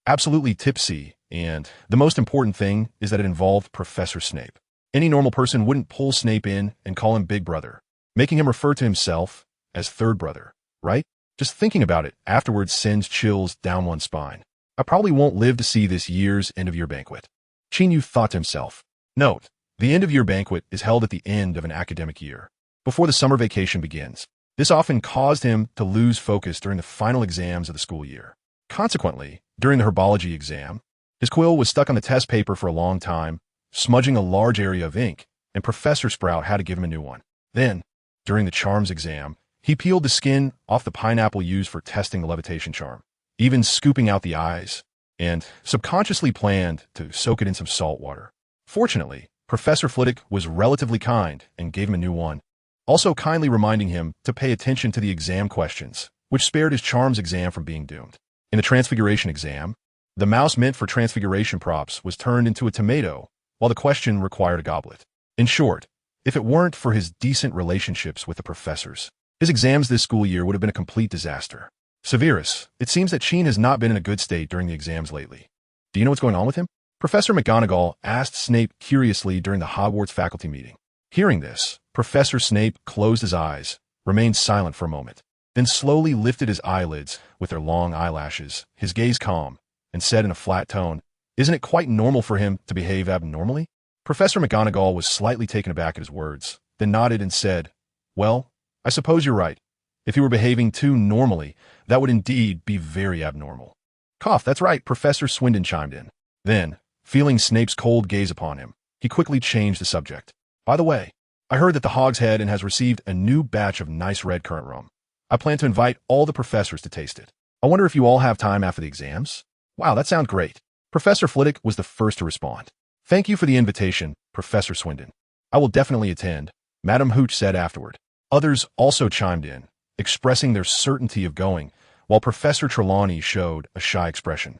Absolutely tipsy, and the most important thing is that it involved Professor Snape. Any normal person wouldn't pull Snape in and call him big brother, making him refer to himself as third brother, right? Just thinking about it afterwards sends chills down one's spine. I probably won't live to see this year's end-of-year banquet. Qin Yu thought to himself. Note, the end-of-year banquet is held at the end of an academic year, before the summer vacation begins. This often caused him to lose focus during the final exams of the school year. Consequently, during the herbology exam, his quill was stuck on the test paper for a long time, smudging a large area of ink, and Professor Sprout had to give him a new one. Then, during the charms exam, he peeled the skin off the pineapple used for testing the levitation charm, even scooping out the eyes, and subconsciously planned to soak it in some salt water. Fortunately, Professor Flitwick was relatively kind and gave him a new one, also kindly reminding him to pay attention to the exam questions, which spared his charms exam from being doomed. In the transfiguration exam, the mouse meant for transfiguration props was turned into a tomato, while the question required a goblet. In short, if it weren't for his decent relationships with the professors, his exams this school year would have been a complete disaster. Severus, it seems that Qin has not been in a good state during the exams lately. Do you know what's going on with him? Professor McGonagall asked Snape curiously during the Hogwarts faculty meeting. Hearing this, Professor Snape closed his eyes, remained silent for a moment, then slowly lifted his eyelids with their long eyelashes, his gaze calm, and said in a flat tone, "Isn't it quite normal for him to behave abnormally?" Professor McGonagall was slightly taken aback at his words, then nodded and said, "Well, I suppose you're right. If he were behaving too normally, that would indeed be very abnormal." "Cough, that's right," Professor Swindon chimed in. Then, feeling Snape's cold gaze upon him, he quickly changed the subject. "By the way, I heard that the Hog's Head and has received a new batch of nice red currant rum. I plan to invite all the professors to taste it. I wonder if you all have time after the exams?" "Wow, that sounds great." Professor Flitwick was the first to respond. "Thank you for the invitation, Professor Swindon. I will definitely attend," Madame Hooch said afterward. Others also chimed in, expressing their certainty of going, while Professor Trelawney showed a shy expression.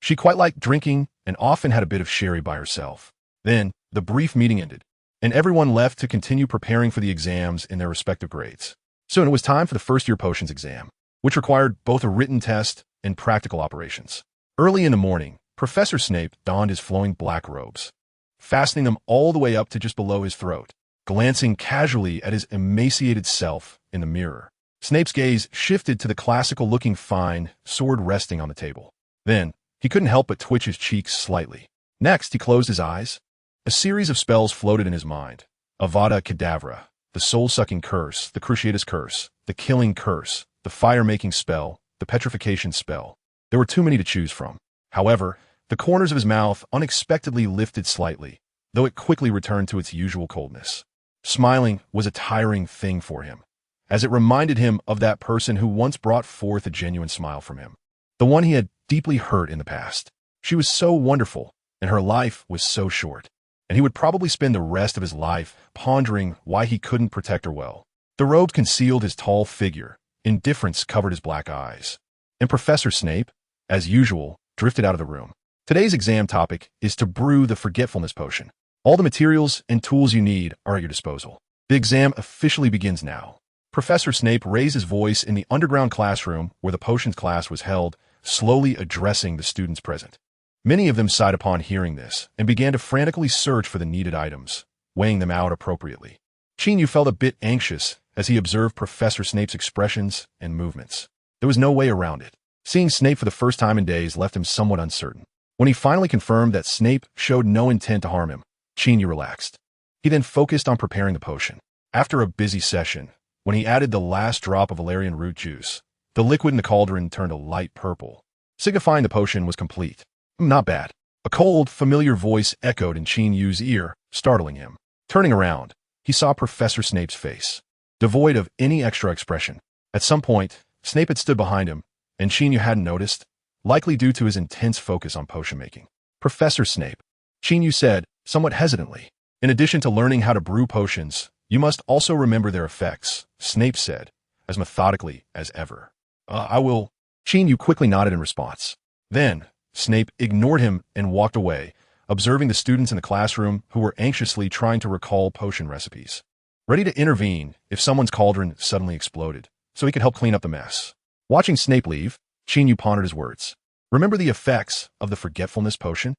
She quite liked drinking and often had a bit of sherry by herself. Then, the brief meeting ended, and everyone left to continue preparing for the exams in their respective grades. Soon it was time for the first-year potions exam, which required both a written test and practical operations. Early in the morning, Professor Snape donned his flowing black robes, fastening them all the way up to just below his throat. Glancing casually at his emaciated self in the mirror, Snape's gaze shifted to the classical-looking fine sword resting on the table. Then, he couldn't help but twitch his cheeks slightly. Next, he closed his eyes. A series of spells floated in his mind. Avada Kedavra, the soul-sucking curse, the Cruciatus curse, the killing curse, the fire-making spell, the petrification spell. There were too many to choose from. However, the corners of his mouth unexpectedly lifted slightly, though it quickly returned to its usual coldness. Smiling was a tiring thing for him, as it reminded him of that person who once brought forth a genuine smile from him. The one he had deeply hurt in the past. She was so wonderful, and her life was so short, and he would probably spend the rest of his life pondering why he couldn't protect her well. The robe concealed his tall figure. Indifference covered his black eyes. And Professor Snape, as usual, drifted out of the room. Today's exam topic is to brew the forgetfulness potion. All the materials and tools you need are at your disposal. The exam officially begins now. Professor Snape raised his voice in the underground classroom where the potions class was held, slowly addressing the students present. Many of them sighed upon hearing this and began to frantically search for the needed items, weighing them out appropriately. Qin Yu felt a bit anxious as he observed Professor Snape's expressions and movements. There was no way around it. Seeing Snape for the first time in days left him somewhat uncertain. When he finally confirmed that Snape showed no intent to harm him, Qin Yu relaxed. He then focused on preparing the potion. After a busy session, When he added the last drop of valerian root juice, the liquid in the cauldron turned a light purple, signifying the potion was complete. Not bad. A cold, familiar voice echoed in Qin Yu's ear, startling him. Turning around, he saw Professor Snape's face, devoid of any extra expression. At some point, Snape had stood behind him, and Qin Yu hadn't noticed, likely due to his intense focus on potion making. Professor Snape, Qin Yu said, somewhat hesitantly. In addition to learning how to brew potions, you must also remember their effects, Snape said, as methodically as ever. I will. Qin Yu quickly nodded in response. Then, Snape ignored him and walked away, observing the students in the classroom who were anxiously trying to recall potion recipes, ready to intervene if someone's cauldron suddenly exploded, so he could help clean up the mess. Watching Snape leave, Qin Yu pondered his words. Remember the effects of the forgetfulness potion?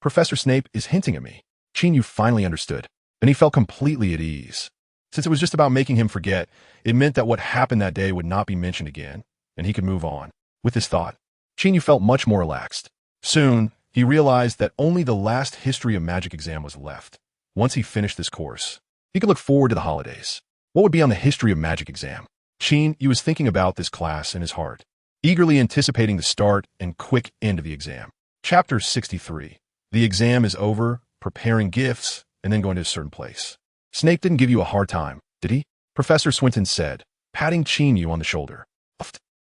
Professor Snape is hinting at me. Qin Yu finally understood, and he felt completely at ease. Since it was just about making him forget, it meant that what happened that day would not be mentioned again, and he could move on. With this thought, Qin Yu felt much more relaxed. Soon, he realized that only the last History of Magic exam was left. Once he finished this course, he could look forward to the holidays. What would be on the History of Magic exam? Qin Yu was thinking about this class in his heart, eagerly anticipating the start and quick end of the exam. Chapter 63. The exam is over, preparing gifts, and then going to a certain place. Snape didn't give you a hard time, did he? Professor Swinton said, patting Qin Yu on the shoulder.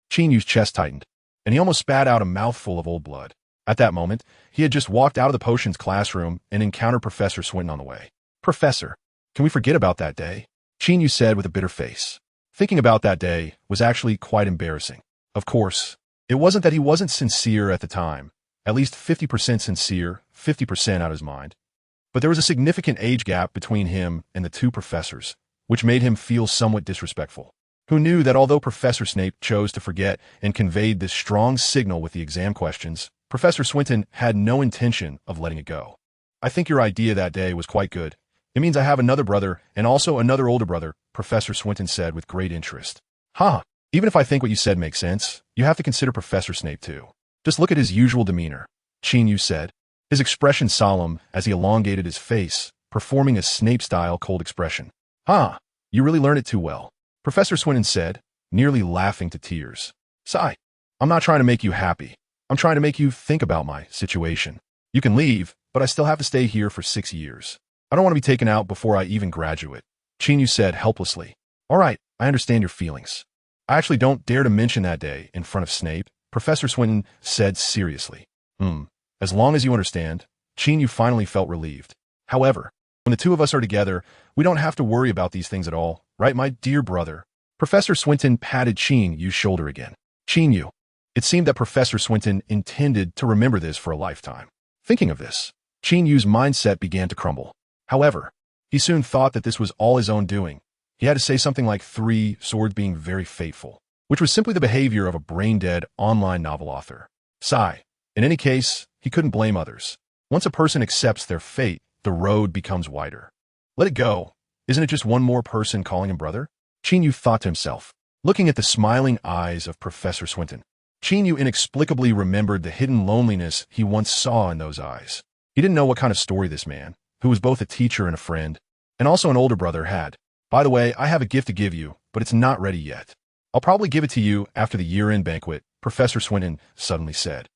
Qin Yu's chest tightened, and he almost spat out a mouthful of old blood. At that moment, he had just walked out of the potions classroom and encountered Professor Swinton on the way. Professor, can we forget about that day? Qin Yu said with a bitter face. Thinking about that day was actually quite embarrassing. Of course, it wasn't that he wasn't sincere at the time, at least 50% sincere, 50% out of his mind. But there was a significant age gap between him and the two professors, which made him feel somewhat disrespectful. Who knew that although Professor Snape chose to forget and conveyed this strong signal with the exam questions, Professor Swinton had no intention of letting it go. I think your idea that day was quite good. It means I have another brother and also another older brother, Professor Swinton said with great interest. Even if I think what you said makes sense, you have to consider Professor Snape too. Just look at his usual demeanor, Qin Yu said, his expression solemn as he elongated his face, performing a Snape-style cold expression. You really learned it too well, Professor Swinton said, nearly laughing to tears. Sigh. I'm not trying to make you happy. I'm trying to make you think about my situation. You can leave, but I still have to stay here for 6 years. I don't want to be taken out before I even graduate, Qin Yu said helplessly. All right, I understand your feelings. I actually don't dare to mention that day in front of Snape, Professor Swinton said seriously. As long as you understand, Qin Yu finally felt relieved. However, when the two of us are together, we don't have to worry about these things at all, right, my dear brother? Professor Swinton patted Qin Yu's shoulder again. Qin Yu. It seemed that Professor Swinton intended to remember this for a lifetime. Thinking of this, Qin Yu's mindset began to crumble. However, he soon thought that this was all his own doing. He had to say something like 3 swords being very fateful, which was simply the behavior of a brain-dead online novel author. Sigh. In any case, he couldn't blame others. Once a person accepts their fate, the road becomes wider. Let it go. Isn't it just one more person calling him brother? Qin Yu thought to himself, looking at the smiling eyes of Professor Swinton. Qin Yu inexplicably remembered the hidden loneliness he once saw in those eyes. He didn't know what kind of story this man, who was both a teacher and a friend, and also an older brother, had. By the way, I have a gift to give you, but it's not ready yet. I'll probably give it to you after the year-end banquet, Professor Swinton suddenly said.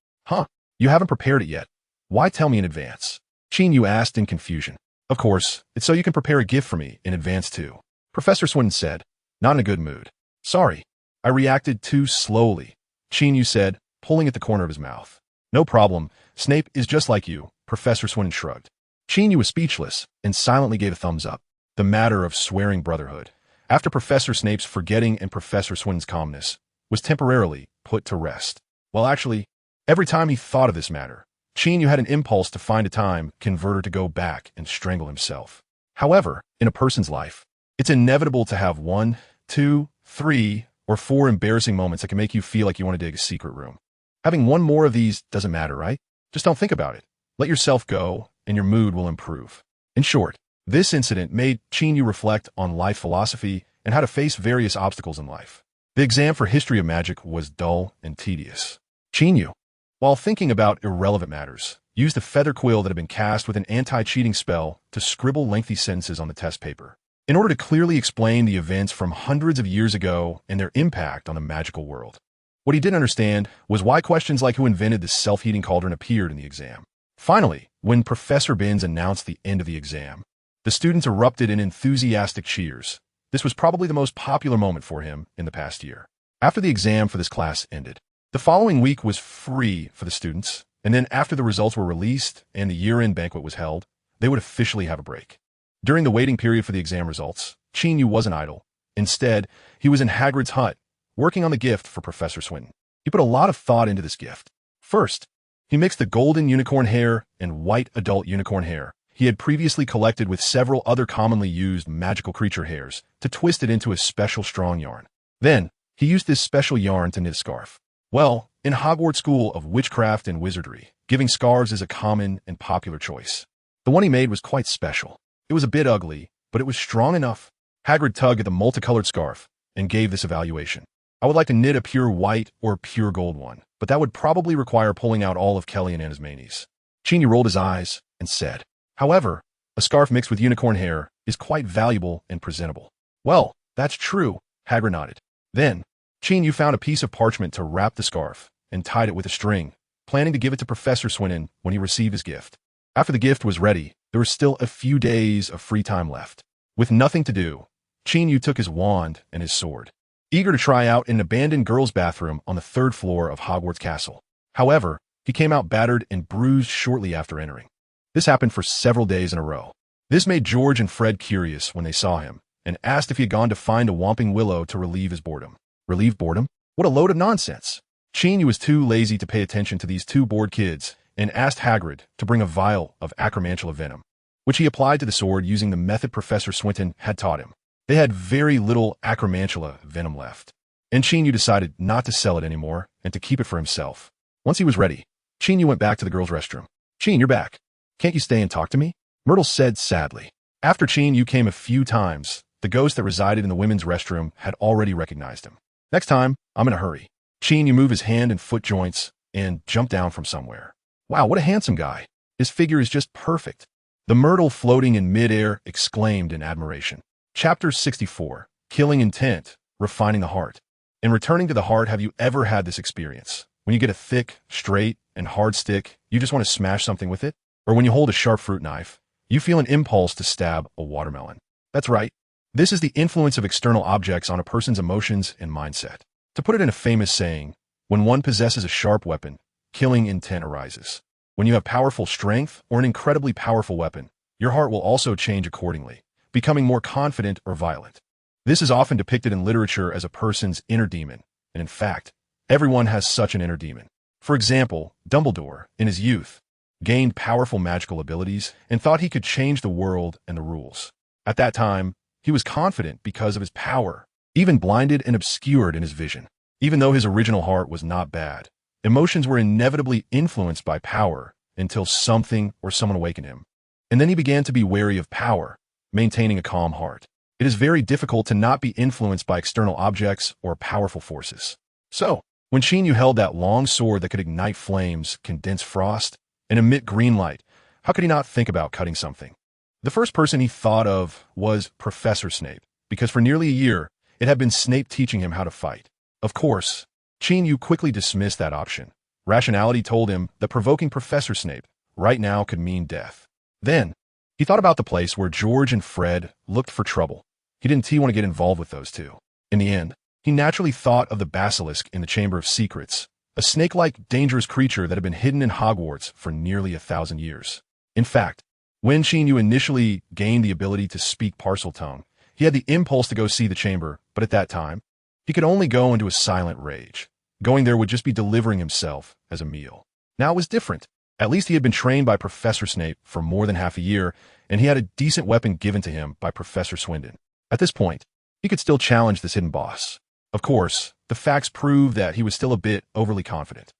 You haven't prepared it yet. Why tell me in advance? Qin Yu asked in confusion. Of course, it's so you can prepare a gift for me in advance too, Professor Swinton said, not in a good mood. Sorry, I reacted too slowly, Qin Yu said, pulling at the corner of his mouth. No problem, Snape is just like you, Professor Swinton shrugged. Qin Yu was speechless and silently gave a thumbs up. The matter of swearing brotherhood, after Professor Snape's forgetting and Professor Swinton's calmness, was temporarily put to rest. Well, actually, every time he thought of this matter, Qin Yu had an impulse to find a time converter to go back and strangle himself. However, in a person's life, it's inevitable to have 1, 2, 3, or 4 embarrassing moments that can make you feel like you want to dig a secret room. Having one more of these doesn't matter, right? Just don't think about it. Let yourself go, and your mood will improve. In short, this incident made Qin Yu reflect on life philosophy and how to face various obstacles in life. The exam for History of Magic was dull and tedious. Qin Yu, while thinking about irrelevant matters, used a feather quill that had been cast with an anti-cheating spell to scribble lengthy sentences on the test paper. in order to clearly explain the events from hundreds of years ago and their impact on the magical world. What he didn't understand was why questions like who invented the self-heating cauldron appeared in the exam. Finally, when Professor Binns announced the end of the exam, the students erupted in enthusiastic cheers. This was probably the most popular moment for him in the past year. After the exam for this class ended, the following week was free for the students, and then after the results were released and the year-end banquet was held, they would officially have a break. During the waiting period for the exam results, Qin Yu wasn't idle. Instead, he was in Hagrid's hut, working on the gift for Professor Swinton. He put a lot of thought into this gift. First, he mixed the golden unicorn hair and white adult unicorn hair he had previously collected with several other commonly used magical creature hairs to twist it into a special strong yarn. Then, he used this special yarn to knit a scarf. Well, in Hogwarts School of Witchcraft and Wizardry, giving scarves is a common and popular choice. The one he made was quite special. It was a bit ugly, but it was strong enough. Hagrid tugged at the multicolored scarf and gave this evaluation. I would like to knit a pure white or pure gold one, but that would probably require pulling out all of Kelly and Anna's manies. Qin Yu rolled his eyes and said, however, a scarf mixed with unicorn hair is quite valuable and presentable. Well, that's true, Hagrid nodded. Then, Qin Yu found a piece of parchment to wrap the scarf and tied it with a string, planning to give it to Professor Swinton when he received his gift. After the gift was ready, there were still a few days of free time left. With nothing to do, Qin Yu took his wand and his sword, eager to try out an abandoned girls' bathroom on the 3rd floor of Hogwarts Castle. However, he came out battered and bruised shortly after entering. This happened for several days in a row. This made George and Fred curious when they saw him, and asked if he had gone to find a whomping willow to relieve his boredom. Relieve boredom? What a load of nonsense! Qin Yu was too lazy to pay attention to these two bored kids, and asked Hagrid to bring a vial of acromantula venom, which he applied to the sword using the method Professor Swinton had taught him. They had very little acromantula venom left, and Qin Yu decided not to sell it anymore and to keep it for himself. Once he was ready, Qin Yu went back to the girls' restroom. Qin, you're back. Can't you stay and talk to me? Myrtle said sadly. After Qin Yu came a few times, the ghost that resided in the women's restroom had already recognized him. Next time, I'm in a hurry. Qin Yu moved his hand and foot joints and jumped down from somewhere. Wow, what a handsome guy. His figure is just perfect. The myrtle floating in midair exclaimed in admiration. Chapter 64, Killing Intent, Refining the Heart. In returning to the heart, have you ever had this experience? When you get a thick, straight, and hard stick, you just want to smash something with it? Or when you hold a sharp fruit knife, you feel an impulse to stab a watermelon? That's right. This is the influence of external objects on a person's emotions and mindset. To put it in a famous saying, when one possesses a sharp weapon, killing intent arises. When you have powerful strength or an incredibly powerful weapon, your heart will also change accordingly, becoming more confident or violent. This is often depicted in literature as a person's inner demon, and in fact, everyone has such an inner demon. For example, Dumbledore, in his youth, gained powerful magical abilities and thought he could change the world and the rules. At that time, he was confident because of his power, even blinded and obscured in his vision. Even though his original heart was not bad, emotions were inevitably influenced by power until something or someone awakened him. And then he began to be wary of power, maintaining a calm heart. It is very difficult to not be influenced by external objects or powerful forces. So, when Qin Yu held that long sword that could ignite flames, condense frost, and emit green light, how could he not think about cutting something? The first person he thought of was Professor Snape, because for nearly a year, it had been Snape teaching him how to fight. Of course, Qin Yu quickly dismissed that option. Rationality told him that provoking Professor Snape right now could mean death. Then, he thought about the place where George and Fred looked for trouble. He didn't want to get involved with those two. In the end, he naturally thought of the basilisk in the Chamber of Secrets, a snake-like dangerous creature that had been hidden in Hogwarts for nearly 1,000 years. In fact, when Qin Yu initially gained the ability to speak Parseltongue, he had the impulse to go see the chamber, but at that time, he could only go into a silent rage. Going there would just be delivering himself as a meal. Now it was different. At least he had been trained by Professor Snape for more than half a year, and he had a decent weapon given to him by Professor Swinton. At this point, he could still challenge this hidden boss. Of course, the facts proved that he was still a bit overly confident.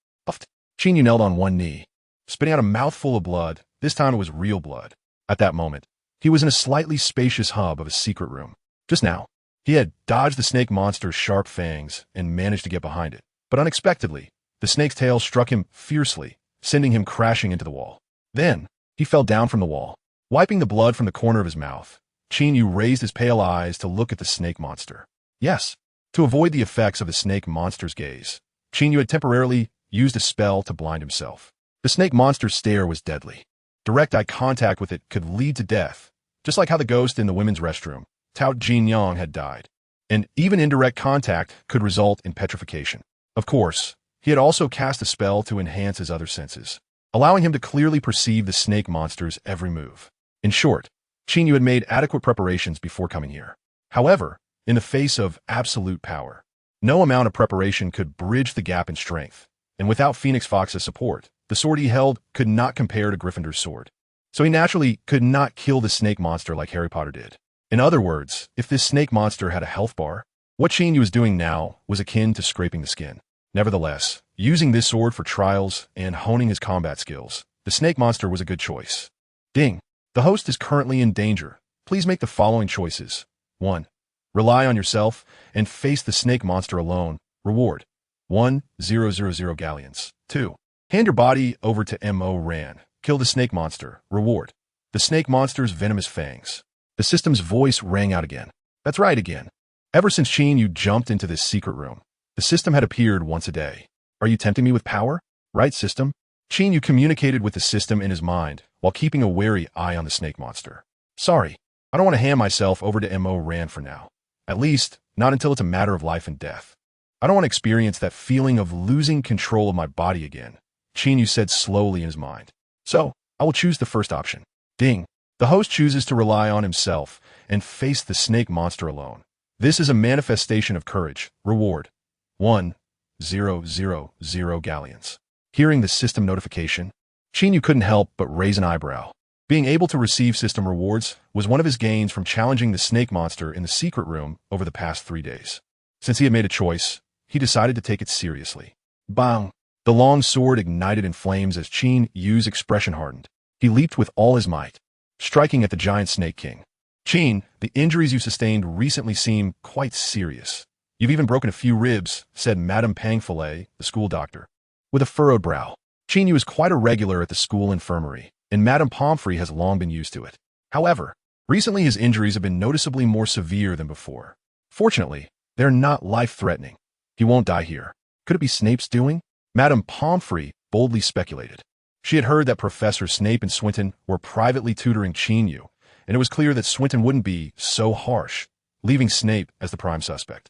Qin Yu knelt on one knee, spitting out a mouthful of blood. This time it was real blood. At that moment, he was in a slightly spacious hub of a secret room. Just now, he had dodged the snake monster's sharp fangs and managed to get behind it. But unexpectedly, the snake's tail struck him fiercely, sending him crashing into the wall. Then, he fell down from the wall. Wiping the blood from the corner of his mouth, Qin Yu raised his pale eyes to look at the snake monster. Yes. To avoid the effects of the snake monster's gaze, Qin Yu had temporarily used a spell to blind himself. The snake monster's stare was deadly. Direct eye contact with it could lead to death, just like how the ghost in the women's restroom, Tao Jinyang, had died. And even indirect contact could result in petrification. Of course, he had also cast a spell to enhance his other senses, allowing him to clearly perceive the snake monster's every move. In short, Qin Yu had made adequate preparations before coming here. However, in the face of absolute power, no amount of preparation could bridge the gap in strength, and without Phoenix Fox's support, the sword he held could not compare to Gryffindor's sword. So he naturally could not kill the snake monster like Harry Potter did. In other words, if this snake monster had a health bar, what Qin Yu was doing now was akin to scraping the skin. Nevertheless, using this sword for trials and honing his combat skills, the snake monster was a good choice. Ding! The host is currently in danger. Please make the following choices. 1. Rely on yourself and face the snake monster alone. Reward: 1,000 galleons. 2. Hand your body over to Mo Ran. Kill the snake monster. Reward: the snake monster's venomous fangs. The system's voice rang out again. That's right, again. Ever since Qin Yu jumped into this secret room, the system had appeared once a day. Are you tempting me with power? Right, system? Qin Yu communicated with the system in his mind while keeping a wary eye on the snake monster. Sorry, I don't want to hand myself over to Mo Ran for now. At least, not until it's a matter of life and death. I don't want to experience that feeling of losing control of my body again, Qin Yu said slowly in his mind. So, I will choose the first option. Ding. The host chooses to rely on himself and face the snake monster alone. This is a manifestation of courage. Reward: 1,000 galleons. Hearing the system notification, Qin Yu couldn't help but raise an eyebrow. Being able to receive system rewards was one of his gains from challenging the snake monster in the secret room over the past 3 days. Since he had made a choice, he decided to take it seriously. Bang! The long sword ignited in flames as Qin Yu's expression hardened. He leaped with all his might, striking at the giant snake king. Qin, the injuries you sustained recently seem quite serious. You've even broken a few ribs, said Madame Pangfilet, the school doctor, with a furrowed brow. Qin Yu is quite a regular at the school infirmary, and Madame Pomfrey has long been used to it. However, recently his injuries have been noticeably more severe than before. Fortunately, they're not life-threatening. He won't die here. Could it be Snape's doing? Madame Pomfrey boldly speculated. She had heard that Professor Snape and Swinton were privately tutoring Qin Yu, and it was clear that Swinton wouldn't be so harsh, leaving Snape as the prime suspect.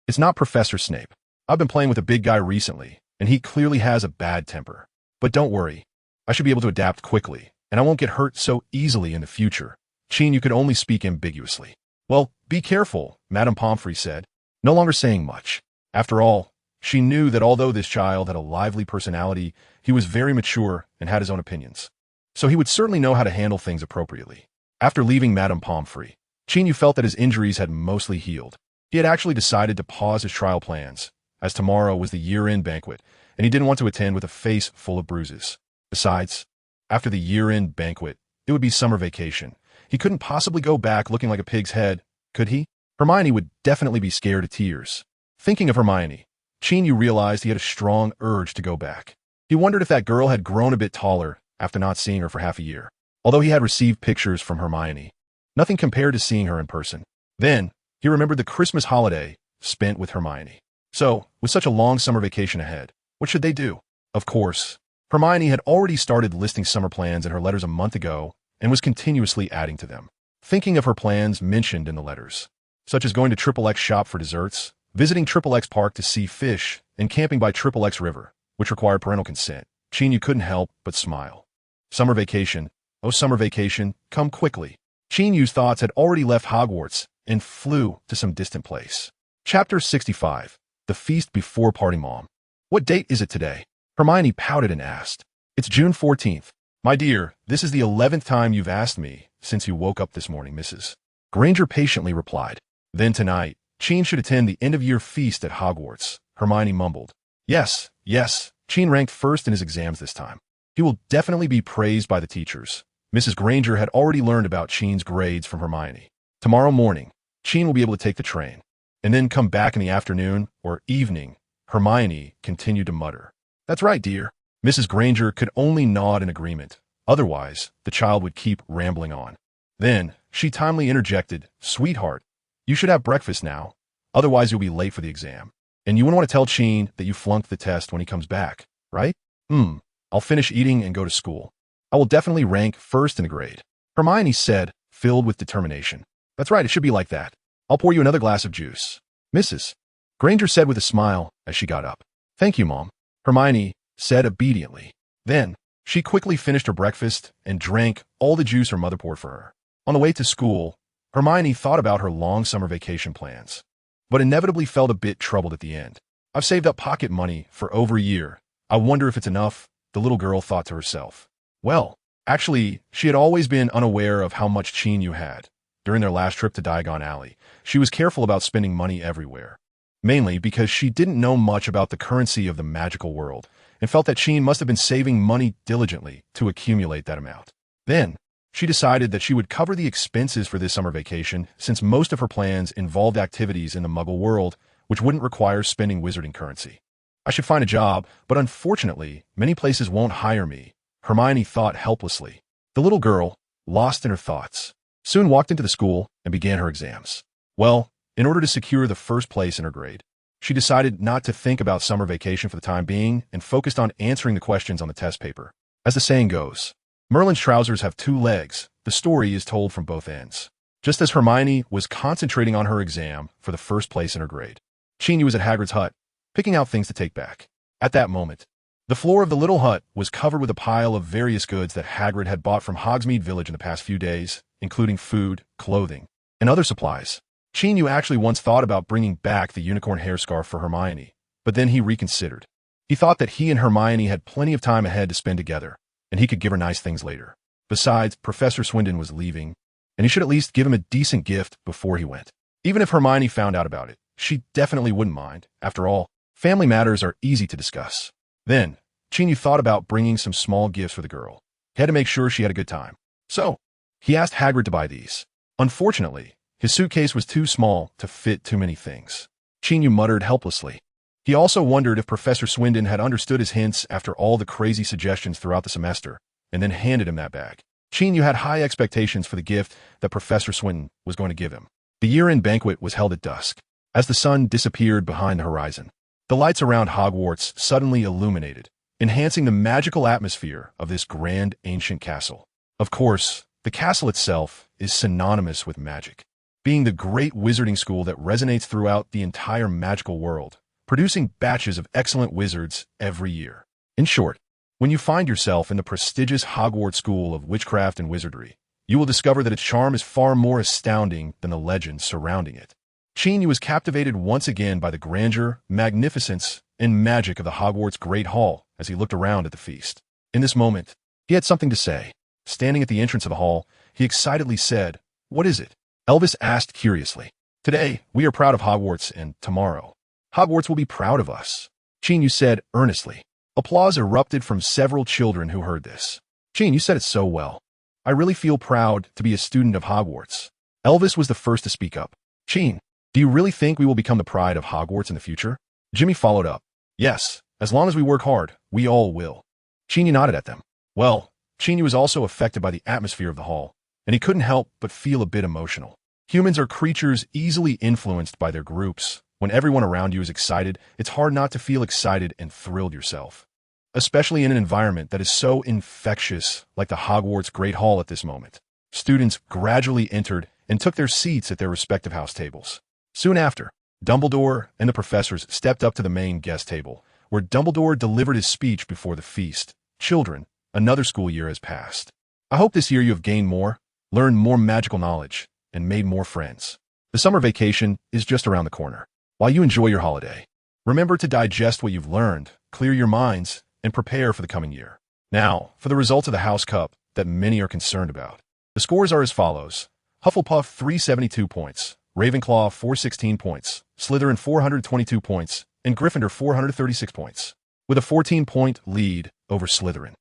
It's not Professor Snape. I've been playing with a big guy recently, and he clearly has a bad temper. But don't worry, I should be able to adapt quickly, and I won't get hurt so easily in the future. Qin Yu could only speak ambiguously. Well, be careful, Madame Pomfrey said, no longer saying much. After all, she knew that although this child had a lively personality, he was very mature and had his own opinions. So he would certainly know how to handle things appropriately. After leaving Madame Pomfrey, Qin Yu felt that his injuries had mostly healed. He had actually decided to pause his trial plans, as tomorrow was the year-end banquet, and he didn't want to attend with a face full of bruises. Besides, after the year-end banquet, it would be summer vacation. He couldn't possibly go back looking like a pig's head, could he? Hermione would definitely be scared to tears. Thinking of Hermione, Qin Yu realized he had a strong urge to go back. He wondered if that girl had grown a bit taller after not seeing her for half a year. Although he had received pictures from Hermione, nothing compared to seeing her in person. Then, he remembered the Christmas holiday spent with Hermione. So, with such a long summer vacation ahead, what should they do? Of course, Hermione had already started listing summer plans in her letters a month ago and was continuously adding to them. Thinking of her plans mentioned in the letters, such as going to Triple X shop for desserts, visiting Triple X Park to see fish, and camping by Triple X River, which required parental consent, Qin Yu couldn't help but smile. Summer vacation, oh summer vacation, come quickly. Qin Yu's thoughts had already left Hogwarts and flew to some distant place. Chapter 65. The Feast Before Party Mom. What date is it today? Hermione pouted and asked. It's June 14th. My dear, this is the 11th time you've asked me since you woke up this morning, Mrs. Granger patiently replied. Then tonight, Qin should attend the end-of-year feast at Hogwarts, Hermione mumbled. Yes, Qin ranked first in his exams this time. He will definitely be praised by the teachers. Mrs. Granger had already learned about Qin's grades from Hermione. Tomorrow morning, Qin will be able to take the train, and then come back in the afternoon or evening, Hermione continued to mutter. That's right, dear. Mrs. Granger could only nod in agreement. Otherwise, the child would keep rambling on. Then, she timely interjected, "Sweetheart, you should have breakfast now. Otherwise you'll be late for the exam. And you wouldn't want to tell Qin that you flunked the test when he comes back, right?" I'll finish eating and go to school. I will definitely rank first in the grade," Hermione said, filled with determination. "That's right, it should be like that. I'll pour you another glass of juice, Mrs. Granger said with a smile as she got up. "Thank you, Mom," Hermione said obediently. Then, she quickly finished her breakfast and drank all the juice her mother poured for her. On the way to school, Hermione thought about her long summer vacation plans, but inevitably felt a bit troubled at the end. "I've saved up pocket money for over a year. I wonder if it's enough," the little girl thought to herself. Well, actually, she had always been unaware of how much Qin Yu had. During their last trip to Diagon Alley, she was careful about spending money everywhere, mainly because she didn't know much about the currency of the magical world and felt that Qin must have been saving money diligently to accumulate that amount. Then, she decided that she would cover the expenses for this summer vacation since most of her plans involved activities in the Muggle world which wouldn't require spending wizarding currency. "I should find a job, but unfortunately, many places won't hire me," Hermione thought helplessly. The little girl, lost in her thoughts, soon walked into the school and began her exams. Well, in order to secure the first place in her grade, she decided not to think about summer vacation for the time being and focused on answering the questions on the test paper. As the saying goes, Merlin's trousers have two legs. The story is told from both ends. Just as Hermione was concentrating on her exam for the first place in her grade, Qin Yu was at Hagrid's hut, picking out things to take back. At that moment, the floor of the little hut was covered with a pile of various goods that Hagrid had bought from Hogsmeade Village in the past few days, including food, clothing, and other supplies. Qin Yu actually once thought about bringing back the unicorn hair scarf for Hermione, but then he reconsidered. He thought that he and Hermione had plenty of time ahead to spend together, and he could give her nice things later. Besides, Professor Swindon was leaving, and he should at least give him a decent gift before he went. Even if Hermione found out about it, she definitely wouldn't mind. After all, family matters are easy to discuss. Then, Qin Yu thought about bringing some small gifts for the girl. He had to make sure she had a good time. So, he asked Hagrid to buy these. Unfortunately, his suitcase was too small to fit too many things. Qin Yu muttered helplessly. He also wondered if Professor Swindon had understood his hints after all the crazy suggestions throughout the semester, and then handed him that bag. Qin Yu had high expectations for the gift that Professor Swindon was going to give him. The year-end banquet was held at dusk. As the sun disappeared behind the horizon, the lights around Hogwarts suddenly illuminated, enhancing the magical atmosphere of this grand ancient castle. Of course, the castle itself is synonymous with magic, being the great wizarding school that resonates throughout the entire magical world, producing batches of excellent wizards every year. In short, when you find yourself in the prestigious Hogwarts School of Witchcraft and Wizardry, you will discover that its charm is far more astounding than the legends surrounding it. Qin Yu was captivated once again by the grandeur, magnificence, and magic of the Hogwarts Great Hall as he looked around at the feast. In this moment, he had something to say. Standing at the entrance of the hall, he excitedly said, "What is it?" Elvis asked curiously. "Today, we are proud of Hogwarts, and tomorrow, Hogwarts will be proud of us," Qin Yu said earnestly. Applause erupted from several children who heard this. "Qin, you said it so well. I really feel proud to be a student of Hogwarts." Elvis was the first to speak up. "Qin, do you really think we will become the pride of Hogwarts in the future?" Jimmy followed up. "Yes, as long as we work hard, we all will." Qin Yu nodded at them. Well, Qin Yu was also affected by the atmosphere of the hall, and he couldn't help but feel a bit emotional. Humans are creatures easily influenced by their groups. When everyone around you is excited, it's hard not to feel excited and thrilled yourself, especially in an environment that is so infectious like the Hogwarts Great Hall at this moment. Students gradually entered and took their seats at their respective house tables. Soon after, Dumbledore and the professors stepped up to the main guest table, where Dumbledore delivered his speech before the feast. "Children, another school year has passed. I hope this year you have gained more, learned more magical knowledge, and made more friends. The summer vacation is just around the corner. While you enjoy your holiday, remember to digest what you've learned, clear your minds, and prepare for the coming year." Now, for the results of the House Cup that many are concerned about. The scores are as follows. Hufflepuff 372 points, Ravenclaw 416 points, Slytherin 422 points, and Gryffindor 436 points, with a 14-point lead over Slytherin.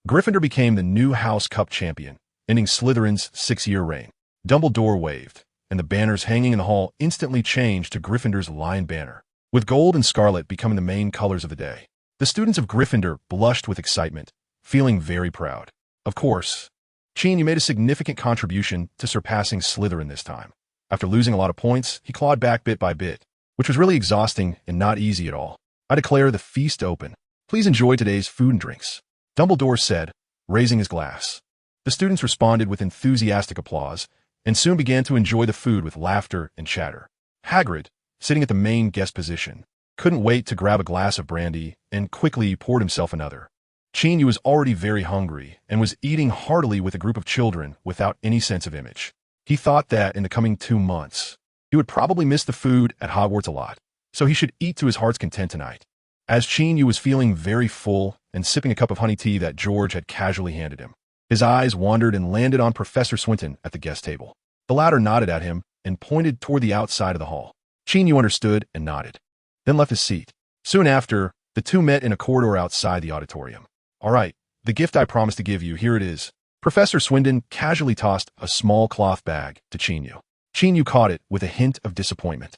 Gryffindor became the new House Cup champion, ending Slytherin's 6-year reign. Dumbledore waved, and the banners hanging in the hall instantly changed to Gryffindor's lion banner, with gold and scarlet becoming the main colors of the day. The students of Gryffindor blushed with excitement, feeling very proud. Of course, Qin Yu made a significant contribution to surpassing Slytherin this time. After losing a lot of points, he clawed back bit by bit, which was really exhausting and not easy at all. I declare the feast open. Please enjoy today's food and drinks, Dumbledore said, raising his glass. The students responded with enthusiastic applause, and soon began to enjoy the food with laughter and chatter. Hagrid, sitting at the main guest position, couldn't wait to grab a glass of brandy and quickly poured himself another. Qin Yu was already very hungry and was eating heartily with a group of children without any sense of image. He thought that in the coming 2 months, he would probably miss the food at Hogwarts a lot, so he should eat to his heart's content tonight. As Qin Yu was feeling very full and sipping a cup of honey tea that George had casually handed him, his eyes wandered and landed on Professor Swinton at the guest table. The latter nodded at him and pointed toward the outside of the hall. Qin Yu understood and nodded, then left his seat. Soon after, the two met in a corridor outside the auditorium. All right, the gift I promised to give you, here it is. Professor Swinton casually tossed a small cloth bag to Qin Yu. Qin Yu caught it with a hint of disappointment,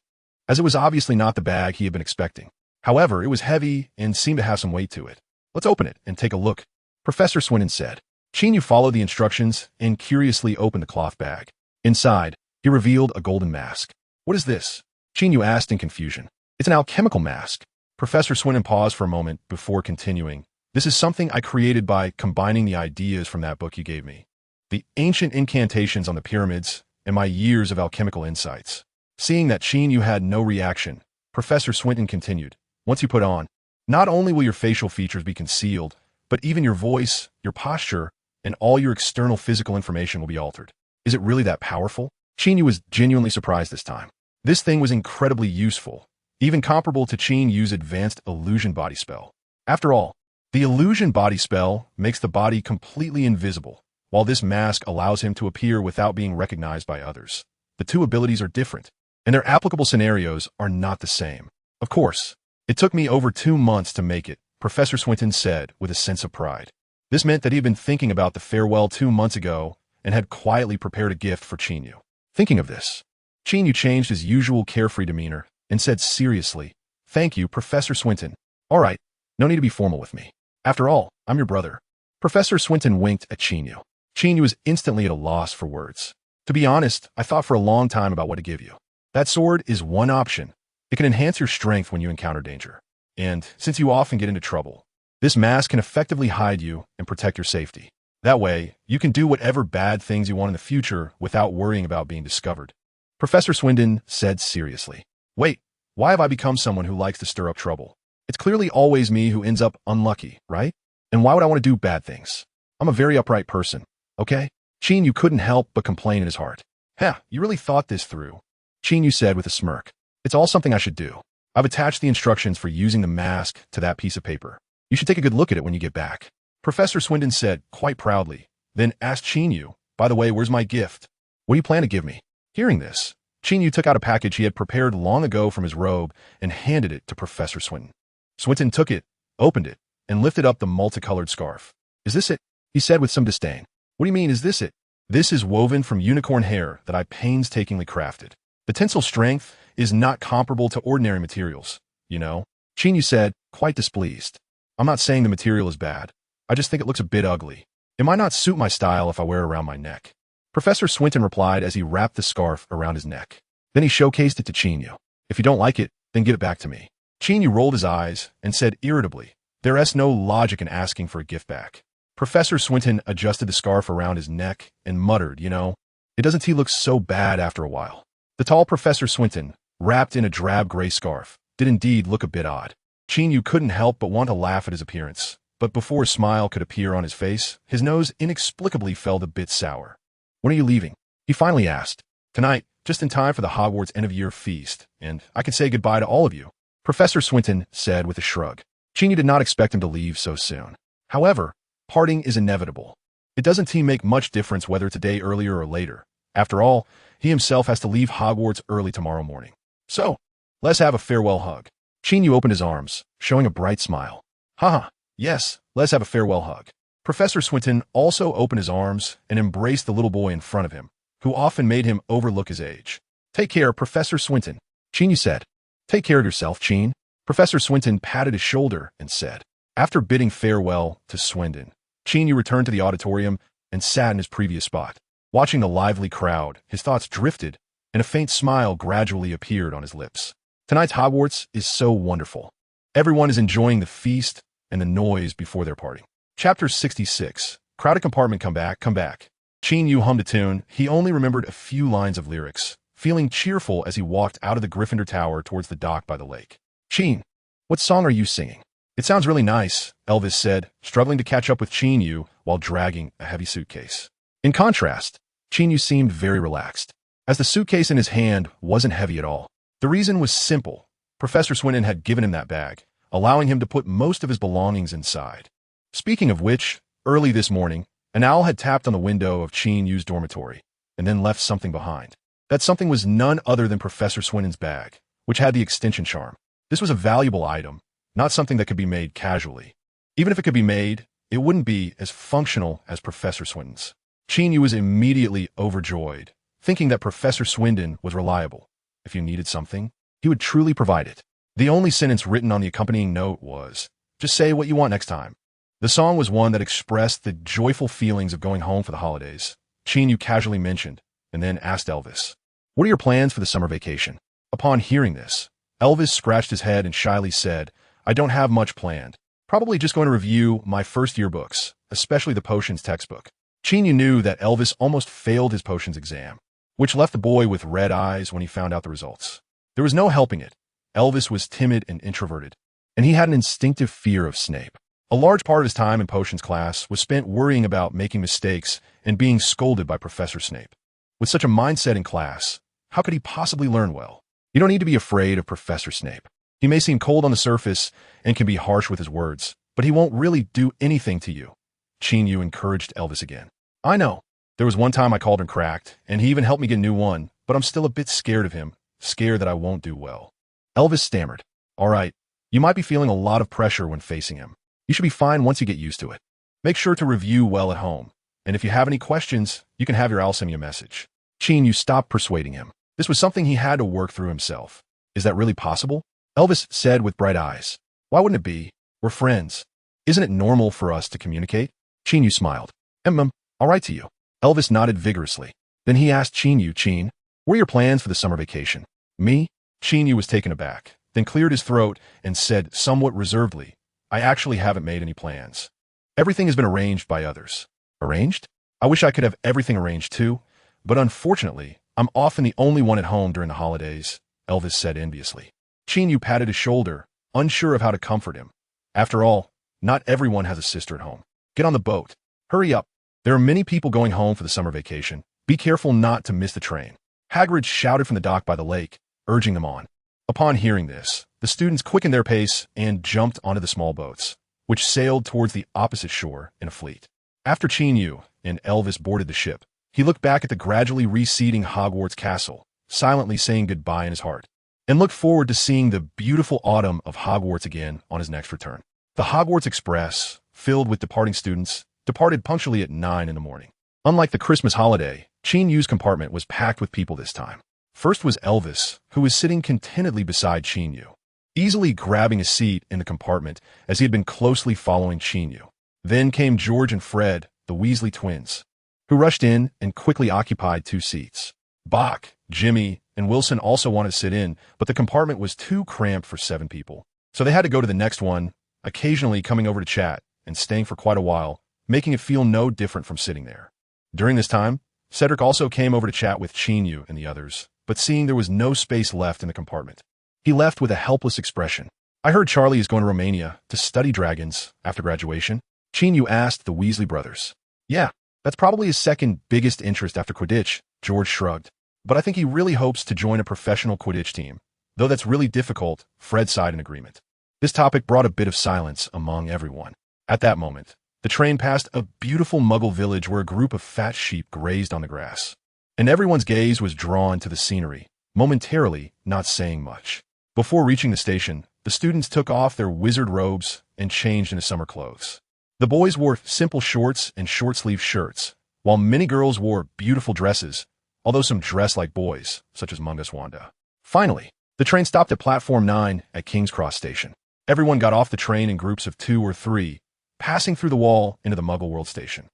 as it was obviously not the bag he had been expecting. However, it was heavy and seemed to have some weight to it. Let's open it and take a look, Professor Swinton said. Qin Yu followed the instructions and curiously opened the cloth bag. Inside, he revealed a golden mask. What is this? Qin Yu asked in confusion. It's an alchemical mask. Professor Swinton paused for a moment before continuing. This is something I created by combining the ideas from that book you gave me, the ancient incantations on the pyramids, and my years of alchemical insights. Seeing that Qin Yu had no reaction, Professor Swinton continued. Once you put on, not only will your facial features be concealed, but even your voice, your posture, and all your external physical information will be altered. Is it really that powerful? Qin Yu was genuinely surprised this time. This thing was incredibly useful, even comparable to Qin Yu's advanced illusion body spell. After all, the illusion body spell makes the body completely invisible, while this mask allows him to appear without being recognized by others. The two abilities are different, and their applicable scenarios are not the same. Of course, it took me over 2 months to make it, Professor Swinton said with a sense of pride. This meant that he had been thinking about the farewell 2 months ago and had quietly prepared a gift for Qin Yu. Thinking of this, Qin Yu changed his usual carefree demeanor and said seriously, "Thank you, Professor Swinton. All right, no need to be formal with me. After all, I'm your brother." Professor Swinton winked at Qin Yu. Qin Yu was instantly at a loss for words. To be honest, I thought for a long time about what to give you. That sword is one option. It can enhance your strength when you encounter danger. And since you often get into trouble, this mask can effectively hide you and protect your safety. That way, you can do whatever bad things you want in the future without worrying about being discovered. Professor Swinton said seriously. Wait, why have I become someone who likes to stir up trouble? It's clearly always me who ends up unlucky, right? And why would I want to do bad things? I'm a very upright person, okay? Qin Yu couldn't help but complain in his heart. You really thought this through, Qin Yu said with a smirk. It's all something I should do. I've attached the instructions for using the mask to that piece of paper. You should take a good look at it when you get back. Professor Swinton said quite proudly, then asked Qin Yu, by the way, where's my gift? What do you plan to give me? Hearing this, Qin Yu took out a package he had prepared long ago from his robe and handed it to Professor Swinton. Swinton took it, opened it, and lifted up the multicolored scarf. Is this it? He said with some disdain. What do you mean, is this it? This is woven from unicorn hair that I painstakingly crafted. The tensile strength is not comparable to ordinary materials, you know, Qin Yu said, quite displeased. I'm not saying the material is bad. I just think it looks a bit ugly. It might not suit my style if I wear it around my neck. Professor Swinton replied as he wrapped the scarf around his neck. Then he showcased it to Qin Yu. If you don't like it, then give it back to me. Qin Yu rolled his eyes and said irritably, there is no logic in asking for a gift back. Professor Swinton adjusted the scarf around his neck and muttered, it doesn't he look so bad after a while. The tall Professor Swinton, wrapped in a drab gray scarf, did indeed look a bit odd. Qin Yu couldn't help but want to laugh at his appearance, but before a smile could appear on his face, his nose inexplicably felt a bit sour. When are you leaving? He finally asked. Tonight, just in time for the Hogwarts end-of-year feast, and I can say goodbye to all of you, Professor Swinton said with a shrug. Qin Yu did not expect him to leave so soon. However, parting is inevitable. It doesn't make much difference whether it's a day earlier or later. After all, he himself has to leave Hogwarts early tomorrow morning. So, let's have a farewell hug. Qin Yu opened his arms, showing a bright smile. Haha, yes, let's have a farewell hug. Professor Swinton also opened his arms and embraced the little boy in front of him, who often made him overlook his age. Take care, Professor Swinton, Qin Yu said. Take care of yourself, Qin. Professor Swinton patted his shoulder and said. After bidding farewell to Swinton, Qin Yu returned to the auditorium and sat in his previous spot. Watching the lively crowd, his thoughts drifted, and a faint smile gradually appeared on his lips. Tonight's Hogwarts is so wonderful. Everyone is enjoying the feast and the noise before their party. Chapter 66. Crowded compartment, come back, come back. Qin Yu hummed a tune. He only remembered a few lines of lyrics, feeling cheerful as he walked out of the Gryffindor Tower towards the dock by the lake. Qin, what song are you singing? It sounds really nice, Elvis said, struggling to catch up with Qin Yu while dragging a heavy suitcase. In contrast, Qin Yu seemed very relaxed, as the suitcase in his hand wasn't heavy at all. The reason was simple. Professor Swinton had given him that bag, allowing him to put most of his belongings inside. Speaking of which, early this morning, an owl had tapped on the window of Qin Yu's dormitory, and then left something behind. That something was none other than Professor Swinton's bag, which had the extension charm. This was a valuable item, not something that could be made casually. Even if it could be made, it wouldn't be as functional as Professor Swinton's. Qin Yu was immediately overjoyed, thinking that Professor Swinton was reliable. If you needed something, he would truly provide it. The only sentence written on the accompanying note was, "Just say what you want next time." The song was one that expressed the joyful feelings of going home for the holidays. Qin Yu casually mentioned, and then asked Elvis, "What are your plans for the summer vacation?" Upon hearing this, Elvis scratched his head and shyly said, "I don't have much planned. Probably just going to review my first year books, especially the potions textbook." Qin Yu knew that Elvis almost failed his potions exam, which left the boy with red eyes when he found out the results. There was no helping it. Elvis was timid and introverted, and he had an instinctive fear of Snape. A large part of his time in potions class was spent worrying about making mistakes and being scolded by Professor Snape. With such a mindset in class, how could he possibly learn well? You don't need to be afraid of Professor Snape. He may seem cold on the surface and can be harsh with his words, but he won't really do anything to you. Qin Yu encouraged Elvis again. "I know. There was one time I called him cracked, and he even helped me get a new one, but I'm still a bit scared of him, scared that I won't do well." Elvis stammered. "All right, you might be feeling a lot of pressure when facing him. You should be fine once you get used to it. Make sure to review well at home, and if you have any questions, you can have your owl send me a message." Qin Yu stopped persuading him. This was something he had to work through himself. "Is that really possible?" Elvis said with bright eyes. "Why wouldn't it be? We're friends. Isn't it normal for us to communicate?" Qin Yu smiled. I'll write to you." Elvis nodded vigorously. Then he asked Qin Yu, "Qin, what are your plans for the summer vacation?" "Me?" Qin Yu was taken aback, then cleared his throat and said somewhat reservedly, "I actually haven't made any plans. Everything has been arranged by others." "Arranged? I wish I could have everything arranged too, but unfortunately, I'm often the only one at home during the holidays," Elvis said enviously. Qin Yu patted his shoulder, unsure of how to comfort him. After all, not everyone has a sister at home. "Get on the boat. Hurry up. There are many people going home for the summer vacation. Be careful not to miss the train." Hagrid shouted from the dock by the lake, urging them on. Upon hearing this, the students quickened their pace and jumped onto the small boats, which sailed towards the opposite shore in a fleet. After Qin Yu and Elvis boarded the ship, he looked back at the gradually receding Hogwarts castle, silently saying goodbye in his heart, and looked forward to seeing the beautiful autumn of Hogwarts again on his next return. The Hogwarts Express, filled with departing students, departed punctually at 9 in the morning. Unlike the Christmas holiday, Qin Yu's compartment was packed with people this time. First was Elvis, who was sitting contentedly beside Qin Yu, easily grabbing a seat in the compartment as he had been closely following Qin Yu. Then came George and Fred, the Weasley twins, who rushed in and quickly occupied 2 seats. Bach, Jimmy, and Wilson also wanted to sit in, but the compartment was too cramped for 7 people, so they had to go to the next one, occasionally coming over to chat and staying for quite a while, making it feel no different from sitting there. During this time, Cedric also came over to chat with Qin Yu and the others, but seeing there was no space left in the compartment, he left with a helpless expression. "I heard Charlie is going to Romania to study dragons after graduation," Qin Yu asked the Weasley brothers. "Yeah, that's probably his second biggest interest after Quidditch," George shrugged. "But I think he really hopes to join a professional Quidditch team, though that's really difficult," Fred sighed in agreement. This topic brought a bit of silence among everyone. At that moment, the train passed a beautiful Muggle village where a group of fat sheep grazed on the grass, and everyone's gaze was drawn to the scenery, momentarily not saying much. Before reaching the station, the students took off their wizard robes and changed into summer clothes. The boys wore simple shorts and short-sleeved shirts, while many girls wore beautiful dresses, although some dressed like boys, such as Mungus Wanda. Finally, the train stopped at Platform 9 at King's Cross Station. Everyone got off the train in groups of 2 or 3, passing through the wall into the Muggle World Station.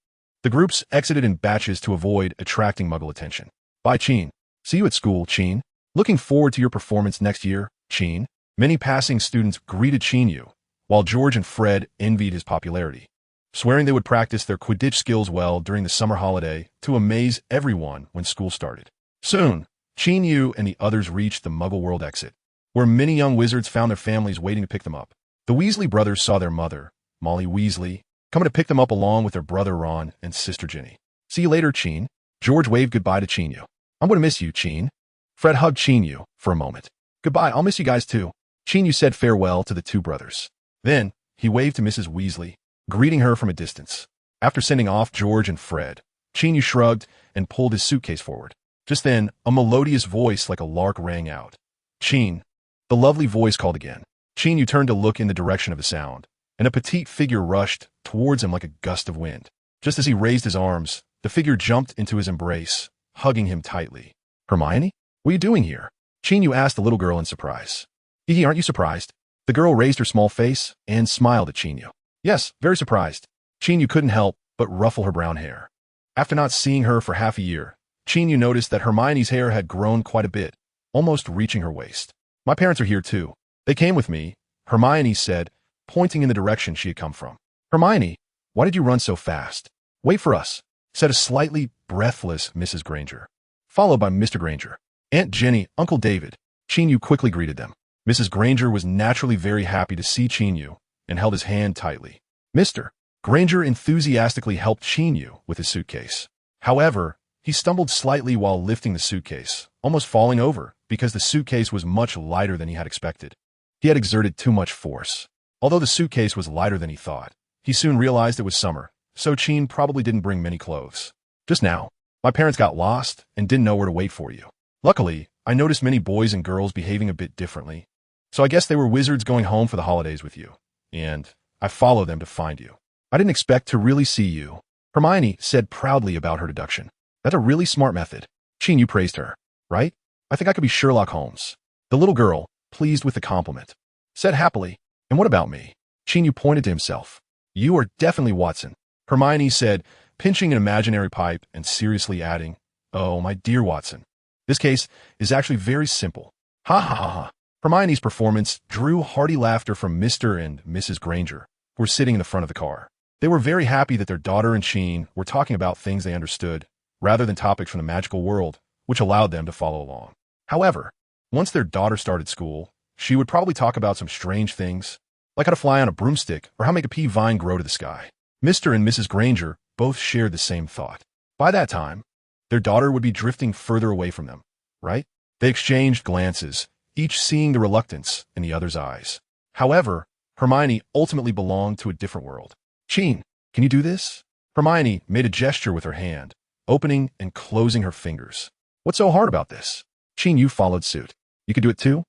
The groups exited in batches to avoid attracting Muggle attention. Bye, Qin. See you at school, Qin. Looking forward to your performance next year, Qin. Many passing students greeted Qin Yu, while George and Fred envied his popularity, swearing they would practice their Quidditch skills well during the summer holiday to amaze everyone when school started. Soon, Qin Yu and the others reached the Muggle world exit, where many young wizards found their families waiting to pick them up. The Weasley brothers saw their mother, Molly Weasley, coming to pick them up along with their brother Ron and sister Ginny. See you later, Qin. George waved goodbye to Qin Yu. I'm going to miss you, Qin. Fred hugged Qin Yu for a moment. Goodbye, I'll miss you guys too. Qin Yu said farewell to the two brothers. Then, he waved to Mrs. Weasley, greeting her from a distance. After sending off George and Fred, Qin Yu shrugged and pulled his suitcase forward. Just then, a melodious voice like a lark rang out. Qin. The lovely voice called again. Qin Yu turned to look in the direction of the sound, and a petite figure rushed towards him like a gust of wind. Just as he raised his arms, the figure jumped into his embrace, hugging him tightly. Hermione? What are you doing here? Qin Yu asked the little girl in surprise. Hee, aren't you surprised? The girl raised her small face and smiled at Qin Yu. Yes, very surprised. Qin Yu couldn't help but ruffle her brown hair. After not seeing her for half a year, Qin Yu noticed that Hermione's hair had grown quite a bit, almost reaching her waist. My parents are here too. They came with me, Hermione said, pointing in the direction she had come from. Hermione, why did you run so fast? Wait for us, said a slightly breathless Mrs. Granger, followed by Mr. Granger. Aunt Jenny, Uncle David. Qin Yu quickly greeted them. Mrs. Granger was naturally very happy to see Qin Yu and held his hand tightly. Mr. Granger enthusiastically helped Qin Yu with his suitcase. However, he stumbled slightly while lifting the suitcase, almost falling over because the suitcase was much lighter than he had expected. He had exerted too much force. Although the suitcase was lighter than he thought, he soon realized it was summer, so Qin probably didn't bring many clothes. Just now, my parents got lost and didn't know where to wait for you. Luckily, I noticed many boys and girls behaving a bit differently, so I guess they were wizards going home for the holidays with you, and I followed them to find you. I didn't expect to really see you, Hermione said proudly about her deduction. That's a really smart method. Qin Yu praised her. Right? I think I could be Sherlock Holmes. The little girl, pleased with the compliment, said happily, and what about me? Qin Yu pointed to himself. You are definitely Watson, Hermione said, pinching an imaginary pipe and seriously adding, oh, my dear Watson. This case is actually very simple. Ha ha ha ha. Hermione's performance drew hearty laughter from Mr. and Mrs. Granger, who were sitting in the front of the car. They were very happy that their daughter and Qin were talking about things they understood, rather than topics from the magical world, which allowed them to follow along. However, once their daughter started school, she would probably talk about some strange things, like how to fly on a broomstick or how to make a pea vine grow to the sky. Mr. and Mrs. Granger both shared the same thought. By that time, their daughter would be drifting further away from them, right? They exchanged glances, each seeing the reluctance in the other's eyes. However, Hermione ultimately belonged to a different world. Qin, can you do this? Hermione made a gesture with her hand, opening and closing her fingers. What's so hard about this? Qin Yu followed suit. You could do it too?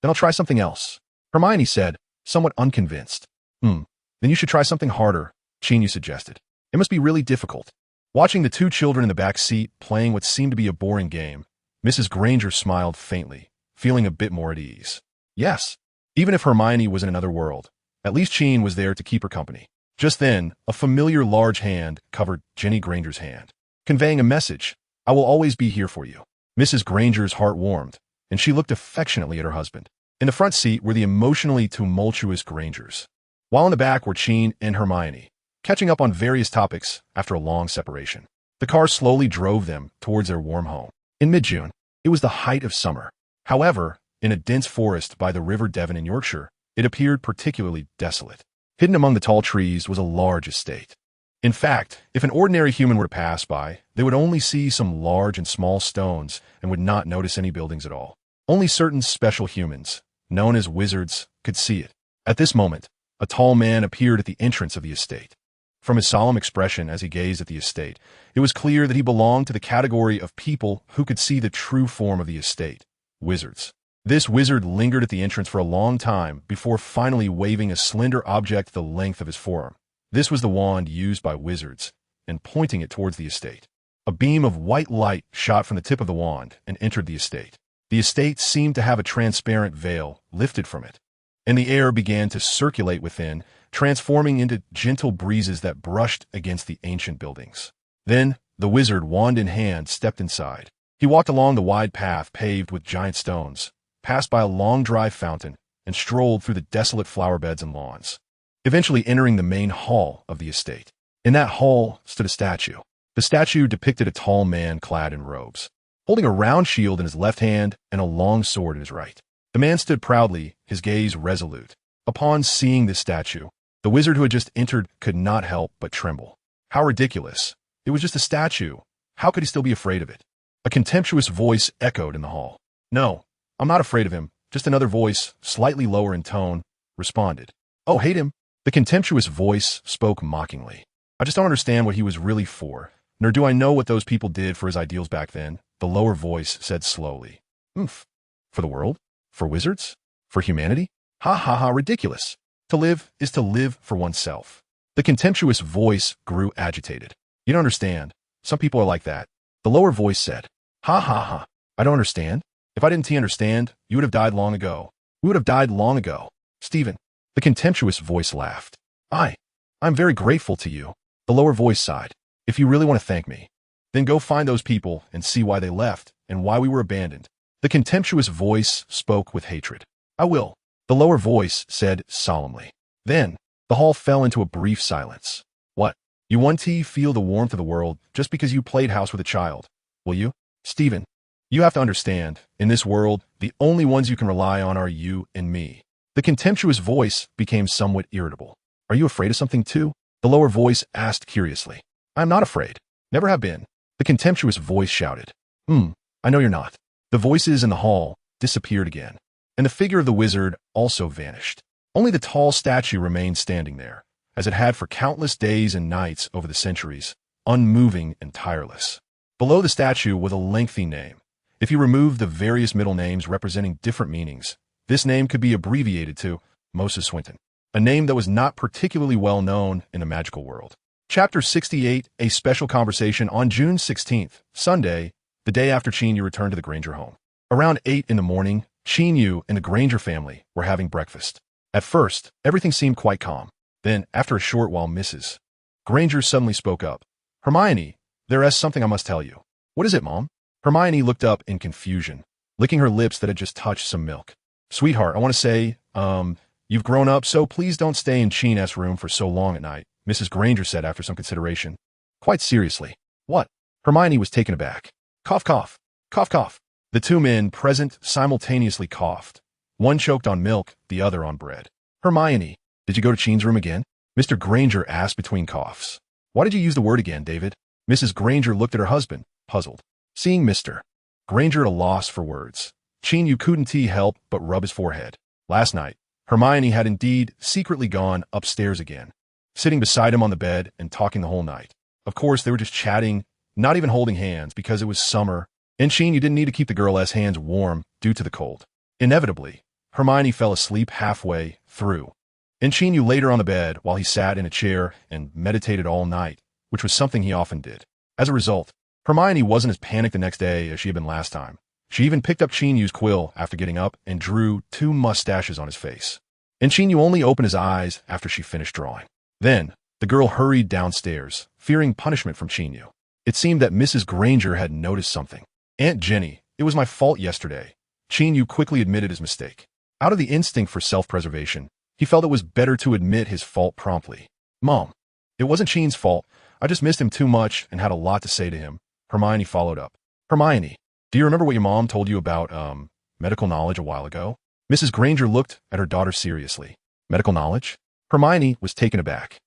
Then I'll try something else. Hermione said, somewhat unconvinced. Then you should try something harder, Qin Yu suggested. It must be really difficult. Watching the two children in the back seat playing what seemed to be a boring game, Mrs. Granger smiled faintly, feeling a bit more at ease. Yes, even if Hermione was in another world, at least Qin was there to keep her company. Just then, a familiar large hand covered Jenny Granger's hand, conveying a message. I will always be here for you. Mrs. Granger's heart warmed, and she looked affectionately at her husband. In the front seat were the emotionally tumultuous Grangers, while in the back were Qin and Hermione, catching up on various topics after a long separation. The car slowly drove them towards their warm home. In mid-June, it was the height of summer. However, in a dense forest by the River Devon in Yorkshire, it appeared particularly desolate. Hidden among the tall trees was a large estate. In fact, if an ordinary human were to pass by, they would only see some large and small stones and would not notice any buildings at all. Only certain special humans, known as wizards, could see it. At this moment, a tall man appeared at the entrance of the estate. From his solemn expression as he gazed at the estate, it was clear that he belonged to the category of people who could see the true form of the estate, wizards. This wizard lingered at the entrance for a long time before finally waving a slender object the length of his forearm. This was the wand used by wizards, and pointing it towards the estate. A beam of white light shot from the tip of the wand and entered the estate. The estate seemed to have a transparent veil lifted from it, and the air began to circulate within, transforming into gentle breezes that brushed against the ancient buildings. Then, the wizard, wand in hand, stepped inside. He walked along the wide path paved with giant stones, passed by a long dry fountain, and strolled through the desolate flower beds and lawns, eventually entering the main hall of the estate. In that hall stood a statue. The statue depicted a tall man clad in robes, holding a round shield in his left hand and a long sword in his right. The man stood proudly, his gaze resolute. Upon seeing this statue, the wizard who had just entered could not help but tremble. How ridiculous. It was just a statue. How could he still be afraid of it? A contemptuous voice echoed in the hall. No, I'm not afraid of him. Just another voice, slightly lower in tone, responded. Oh, hate him. The contemptuous voice spoke mockingly. I just don't understand what he was really for, nor do I know what those people did for his ideals back then, the lower voice said slowly. For the world? For wizards? For humanity? Ha ha ha, ridiculous. To live is to live for oneself. The contemptuous voice grew agitated. You don't understand. Some people are like that. The lower voice said. Ha ha ha. I don't understand. If I didn't understand, you would have died long ago. We would have died long ago. Stephen. The contemptuous voice laughed. I'm very grateful to you. The lower voice sighed. If you really want to thank me, then go find those people and see why they left and why we were abandoned. The contemptuous voice spoke with hatred. I will. The lower voice said solemnly. Then, the hall fell into a brief silence. What? You want to feel the warmth of the world just because you played house with a child, will you? Stephen, you have to understand, in this world, the only ones you can rely on are you and me. The contemptuous voice became somewhat irritable. Are you afraid of something too? The lower voice asked curiously. I am not afraid. Never have been. The contemptuous voice shouted. I know you're not. The voices in the hall disappeared again, and the figure of the wizard also vanished. Only the tall statue remained standing there, as it had for countless days and nights over the centuries, unmoving and tireless. Below the statue was a lengthy name. If you removed the various middle names representing different meanings, this name could be abbreviated to Moses Swinton, a name that was not particularly well known in the magical world. Chapter 68, A Special Conversation on June 16th, Sunday, the day after Qin Yu returned to the Granger home. Around 8 in the morning, Qin Yu and the Granger family were having breakfast. At first, everything seemed quite calm. Then, after a short while, Mrs. Granger suddenly spoke up. Hermione, there is something I must tell you. What is it, Mom? Hermione looked up in confusion, licking her lips that had just touched some milk. Sweetheart, I want to say, you've grown up, so please don't stay in Qin's room for so long at night, Mrs. Granger said after some consideration. Quite seriously. What? Hermione was taken aback. Cough, cough. Cough, cough. The two men present simultaneously coughed. One choked on milk, the other on bread. Hermione, did you go to Qin's room again? Mr. Granger asked between coughs. Why did you use the word again, David? Mrs. Granger looked at her husband, puzzled. Seeing Mr. Granger at a loss for words, Qin Yu couldn't help but rub his forehead. Last night, Hermione had indeed secretly gone upstairs again, sitting beside him on the bed and talking the whole night. Of course, they were just chatting, not even holding hands because it was summer, and Qin Yu didn't need to keep the girl's hands warm due to the cold. Inevitably, Hermione fell asleep halfway through, and Qin Yu laid her on the bed while he sat in a chair and meditated all night, which was something he often did. As a result, Hermione wasn't as panicked the next day as she had been last time. She even picked up Qin Yu's quill after getting up and drew 2 mustaches on his face. And Qin Yu only opened his eyes after she finished drawing. Then, the girl hurried downstairs, fearing punishment from Qin Yu. It seemed that Mrs. Granger had noticed something. Aunt Jenny, it was my fault yesterday. Qin Yu quickly admitted his mistake. Out of the instinct for self-preservation, he felt it was better to admit his fault promptly. Mom, it wasn't Qin's fault. I just missed him too much and had a lot to say to him. Hermione followed up. Hermione, do you remember what your mom told you about, medical knowledge a while ago? Mrs. Granger looked at her daughter seriously. Medical knowledge? Hermione was taken aback,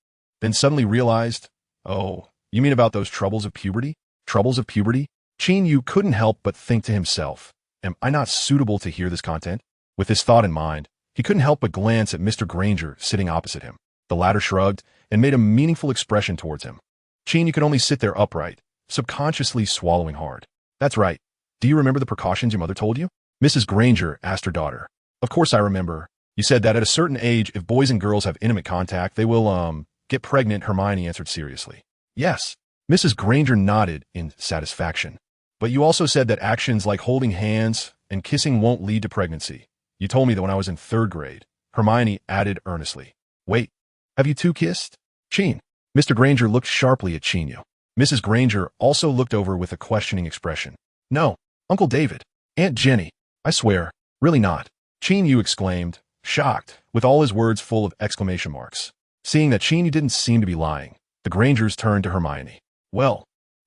then suddenly realized, oh, you mean about those troubles of puberty? Troubles of puberty? Qin Yu couldn't help but think to himself, am I not suitable to hear this content? With this thought in mind, he couldn't help but glance at Mr. Granger sitting opposite him. The latter shrugged and made a meaningful expression towards him. Qin Yu could only sit there upright, subconsciously swallowing hard. That's right. Do you remember the precautions your mother told you? Mrs. Granger asked her daughter. Of course I remember. You said that at a certain age, if boys and girls have intimate contact, they will, get pregnant, Hermione answered seriously. Yes. Mrs. Granger nodded in satisfaction. But you also said that actions like holding hands and kissing won't lead to pregnancy. You told me that when I was in 3rd grade. Hermione added earnestly. Wait, have you two kissed? Qin. Mr. Granger looked sharply at Qin Yu. Mrs. Granger also looked over with a questioning expression. No, Uncle David, Aunt Jenny, I swear, really not. Qin Yu exclaimed, shocked, with all his words full of exclamation marks. Seeing that Qin Yu didn't seem to be lying, the Grangers turned to Hermione. Well,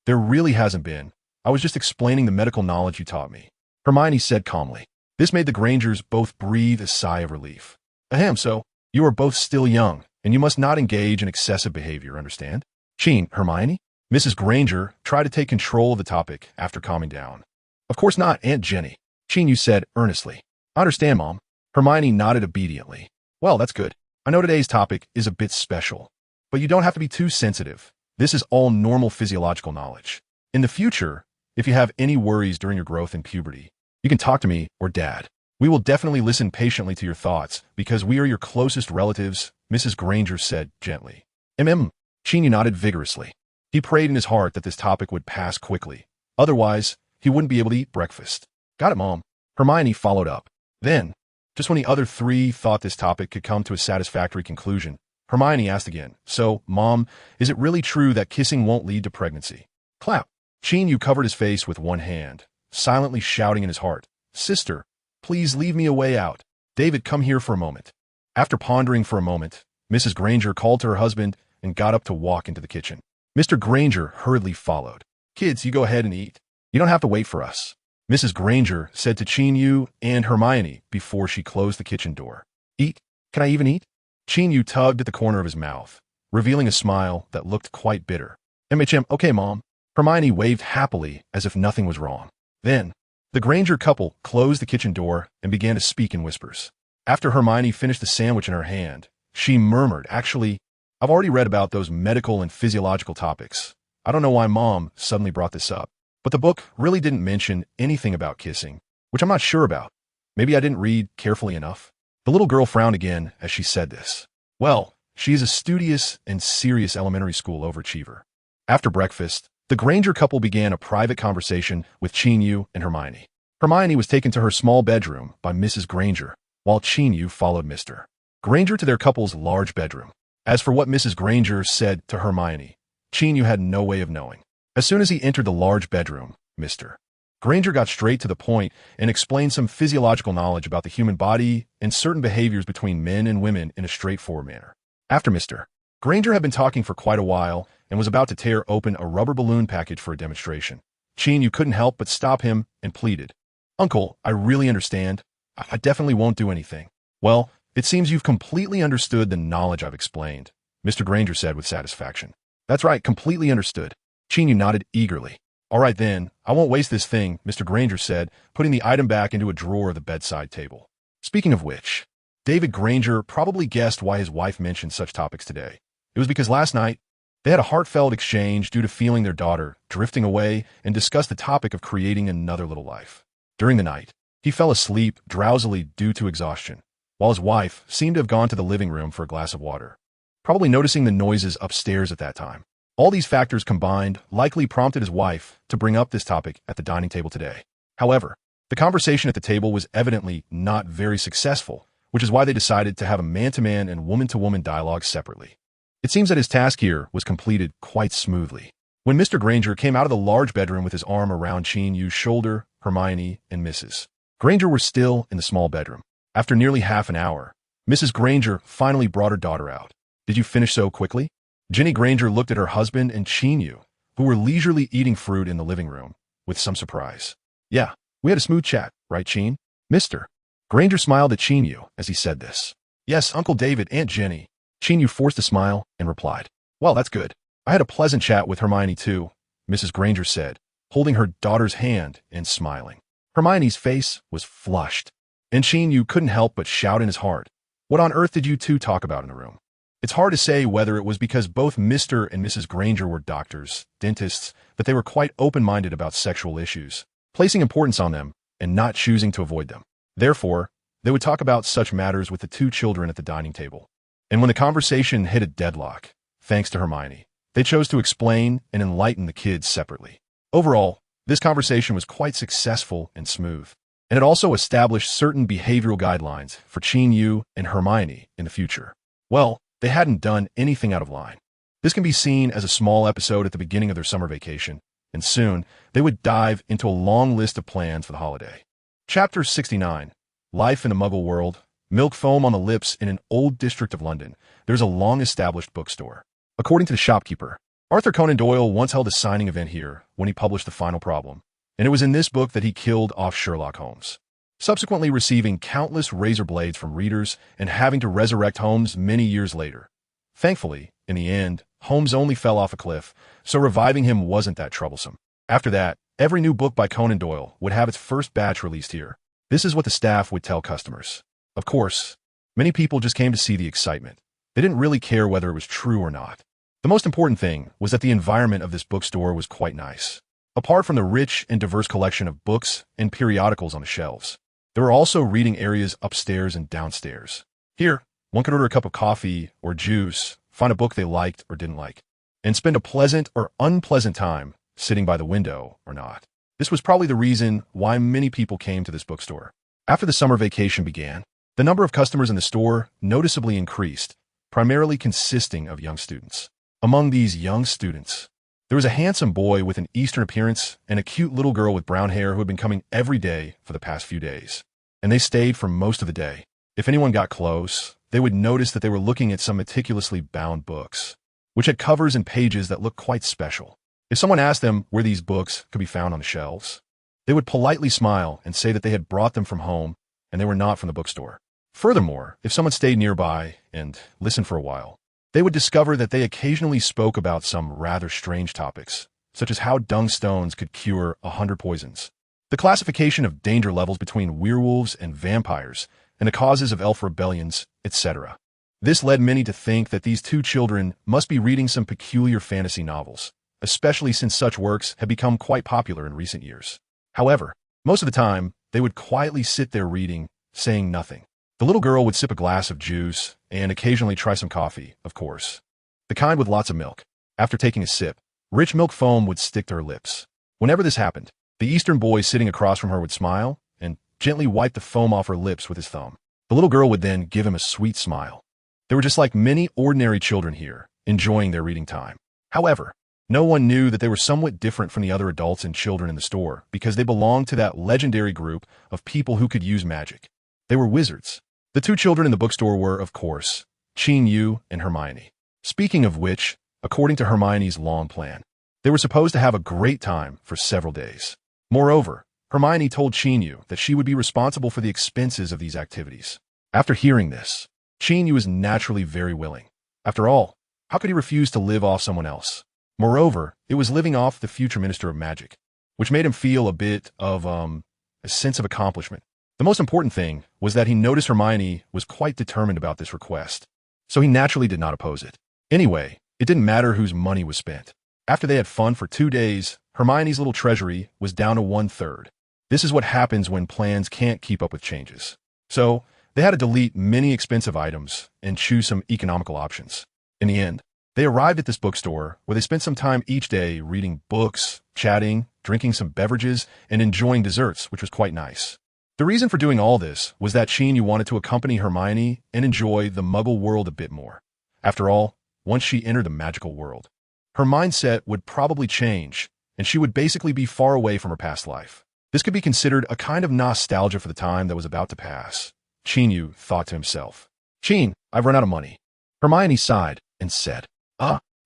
there really hasn't been. I was just explaining the medical knowledge you taught me, Hermione said calmly. This made the Grangers both breathe a sigh of relief. Ahem, so, you are both still young, and you must not engage in excessive behavior, understand? Qin, Hermione? Mrs. Granger tried to take control of the topic after calming down. Of course not, Aunt Jenny, Qin Yu said earnestly. I understand, Mom. Hermione nodded obediently. Well, that's good. I know today's topic is a bit special, but you don't have to be too sensitive. This is all normal physiological knowledge. In the future, if you have any worries during your growth in puberty, you can talk to me or Dad. We will definitely listen patiently to your thoughts because we are your closest relatives, Mrs. Granger said gently. Qin Yu nodded vigorously. He prayed in his heart that this topic would pass quickly. Otherwise, he wouldn't be able to eat breakfast. Got it, Mom. Hermione followed up. Then, just when the other three thought this topic could come to a satisfactory conclusion, Hermione asked again, so, Mom, is it really true that kissing won't lead to pregnancy? Clap. Qin Yu covered his face with one hand, silently shouting in his heart, Sister, please leave me a way out. David, come here for a moment. After pondering for a moment, Mrs. Granger called to her husband and got up to walk into the kitchen. Mr. Granger hurriedly followed. Kids, you go ahead and eat. You don't have to wait for us, Mrs. Granger said to Qin Yu and Hermione before she closed the kitchen door. Eat? Can I even eat? Qin Yu tugged at the corner of his mouth, revealing a smile that looked quite bitter. Okay, Mom. Hermione waved happily as if nothing was wrong. Then, the Granger couple closed the kitchen door and began to speak in whispers. After Hermione finished the sandwich in her hand, she murmured, Actually, I've already read about those medical and physiological topics. I don't know why Mom suddenly brought this up, but the book really didn't mention anything about kissing, which I'm not sure about. Maybe I didn't read carefully enough. The little girl frowned again as she said this. Well, she is a studious and serious elementary school overachiever. After breakfast, the Granger couple began a private conversation with Qin Yu and Hermione. Hermione was taken to her small bedroom by Mrs. Granger, while Qin Yu followed Mr. Granger to their couple's large bedroom. As for what Mrs. Granger said to Hermione, Qin Yu had no way of knowing. As soon as he entered the large bedroom, Mr. Granger got straight to the point and explained some physiological knowledge about the human body and certain behaviors between men and women in a straightforward manner. After Mr. Granger had been talking for quite a while and was about to tear open a rubber balloon package for a demonstration, Qin Yu couldn't help but stop him and pleaded. Uncle, I really understand. I definitely won't do anything. Well, it seems you've completely understood the knowledge I've explained, Mr. Granger said with satisfaction. That's right, completely understood. Qin Yu nodded eagerly. All right then, I won't waste this thing, Mr. Granger said, putting the item back into a drawer of the bedside table. Speaking of which, David Granger probably guessed why his wife mentioned such topics today. It was because last night, they had a heartfelt exchange due to feeling their daughter drifting away and discussed the topic of creating another little life. During the night, he fell asleep drowsily due to exhaustion, while his wife seemed to have gone to the living room for a glass of water, probably noticing the noises upstairs at that time. All these factors combined likely prompted his wife to bring up this topic at the dining table today. However, the conversation at the table was evidently not very successful, which is why they decided to have a man-to-man and woman-to-woman dialogue separately. It seems that his task here was completed quite smoothly. When Mr. Granger came out of the large bedroom with his arm around Qin Yu's shoulder, Hermione and Mrs. Granger were still in the small bedroom. After nearly half an hour, Mrs. Granger finally brought her daughter out. Did you finish so quickly? Ginny Granger looked at her husband and Qin Yu, who were leisurely eating fruit in the living room, with some surprise. Yeah, we had a smooth chat, right, Qin? Mr. Granger smiled at Qin Yu as he said this. Yes, Uncle David, Aunt Jenny. Qin Yu forced a smile and replied. Well, that's good. I had a pleasant chat with Hermione too, Mrs. Granger said, holding her daughter's hand and smiling. Hermione's face was flushed, and Qin Yu couldn't help but shout in his heart. What on earth did you two talk about in the room? It's hard to say whether it was because both Mr. and Mrs. Granger were doctors, dentists, that they were quite open-minded about sexual issues, placing importance on them and not choosing to avoid them. Therefore, they would talk about such matters with the two children at the dining table. And when the conversation hit a deadlock, thanks to Hermione, they chose to explain and enlighten the kids separately. Overall, this conversation was quite successful and smooth, and it also established certain behavioral guidelines for Qin Yu and Hermione in the future. Well, they hadn't done anything out of line. This can be seen as a small episode at the beginning of their summer vacation, and soon they would dive into a long list of plans for the holiday. Chapter 69. Life in a Muggle World. Milk foam on the lips. In an old district of London, there's a long-established bookstore. According to the shopkeeper, Arthur Conan Doyle once held a signing event here when he published The Final Problem, and it was in this book that he killed off Sherlock Holmes, subsequently receiving countless razor blades from readers and having to resurrect Holmes many years later. Thankfully, in the end, Holmes only fell off a cliff, so reviving him wasn't that troublesome. After that, every new book by Conan Doyle would have its first batch released here. This is what the staff would tell customers. Of course, many people just came to see the excitement. They didn't really care whether it was true or not. The most important thing was that the environment of this bookstore was quite nice. Apart from the rich and diverse collection of books and periodicals on the shelves, there were also reading areas upstairs and downstairs. Here, one could order a cup of coffee or juice, find a book they liked or didn't like, and spend a pleasant or unpleasant time sitting by the window or not. This was probably the reason why many people came to this bookstore. After the summer vacation began, the number of customers in the store noticeably increased, primarily consisting of young students. Among these young students, there was a handsome boy with an Eastern appearance and a cute little girl with brown hair who had been coming every day for the past few days. And they stayed for most of the day. If anyone got close, they would notice that they were looking at some meticulously bound books, which had covers and pages that looked quite special. If someone asked them where these books could be found on the shelves, they would politely smile and say that they had brought them from home and they were not from the bookstore. Furthermore, if someone stayed nearby and listened for a while, they would discover that they occasionally spoke about some rather strange topics, such as how dung stones could cure 100 poisons, the classification of danger levels between werewolves and vampires, and the causes of elf rebellions, etc. This led many to think that these two children must be reading some peculiar fantasy novels, especially since such works have become quite popular in recent years. However, most of the time, they would quietly sit there reading, saying nothing. The little girl would sip a glass of juice and occasionally try some coffee, of course, the kind with lots of milk. After taking a sip, rich milk foam would stick to her lips. Whenever this happened, the Eastern boy sitting across from her would smile and gently wipe the foam off her lips with his thumb. The little girl would then give him a sweet smile. They were just like many ordinary children here, enjoying their reading time. However, no one knew that they were somewhat different from the other adults and children in the store because they belonged to that legendary group of people who could use magic. They were wizards. The two children in the bookstore were, of course, Qin Yu and Hermione. Speaking of which, according to Hermione's long plan, they were supposed to have a great time for several days. Moreover, Hermione told Qin Yu that she would be responsible for the expenses of these activities. After hearing this, Qin Yu was naturally very willing. After all, how could he refuse to live off someone else? Moreover, it was living off the future Minister of Magic, which made him feel a bit of, a sense of accomplishment. The most important thing was that he noticed Hermione was quite determined about this request, so he naturally did not oppose it. Anyway, it didn't matter whose money was spent. After they had fun for 2 days, Hermione's little treasury was down to 1/3. This is what happens when plans can't keep up with changes. So, they had to delete many expensive items and choose some economical options. In the end, they arrived at this bookstore where they spent some time each day reading books, chatting, drinking some beverages, and enjoying desserts, which was quite nice. The reason for doing all this was that Qin Yu wanted to accompany Hermione and enjoy the Muggle world a bit more. After all, once she entered the magical world, her mindset would probably change, and she would basically be far away from her past life. This could be considered a kind of nostalgia for the time that was about to pass. Qin Yu thought to himself. Qin, I've run out of money. Hermione sighed and said,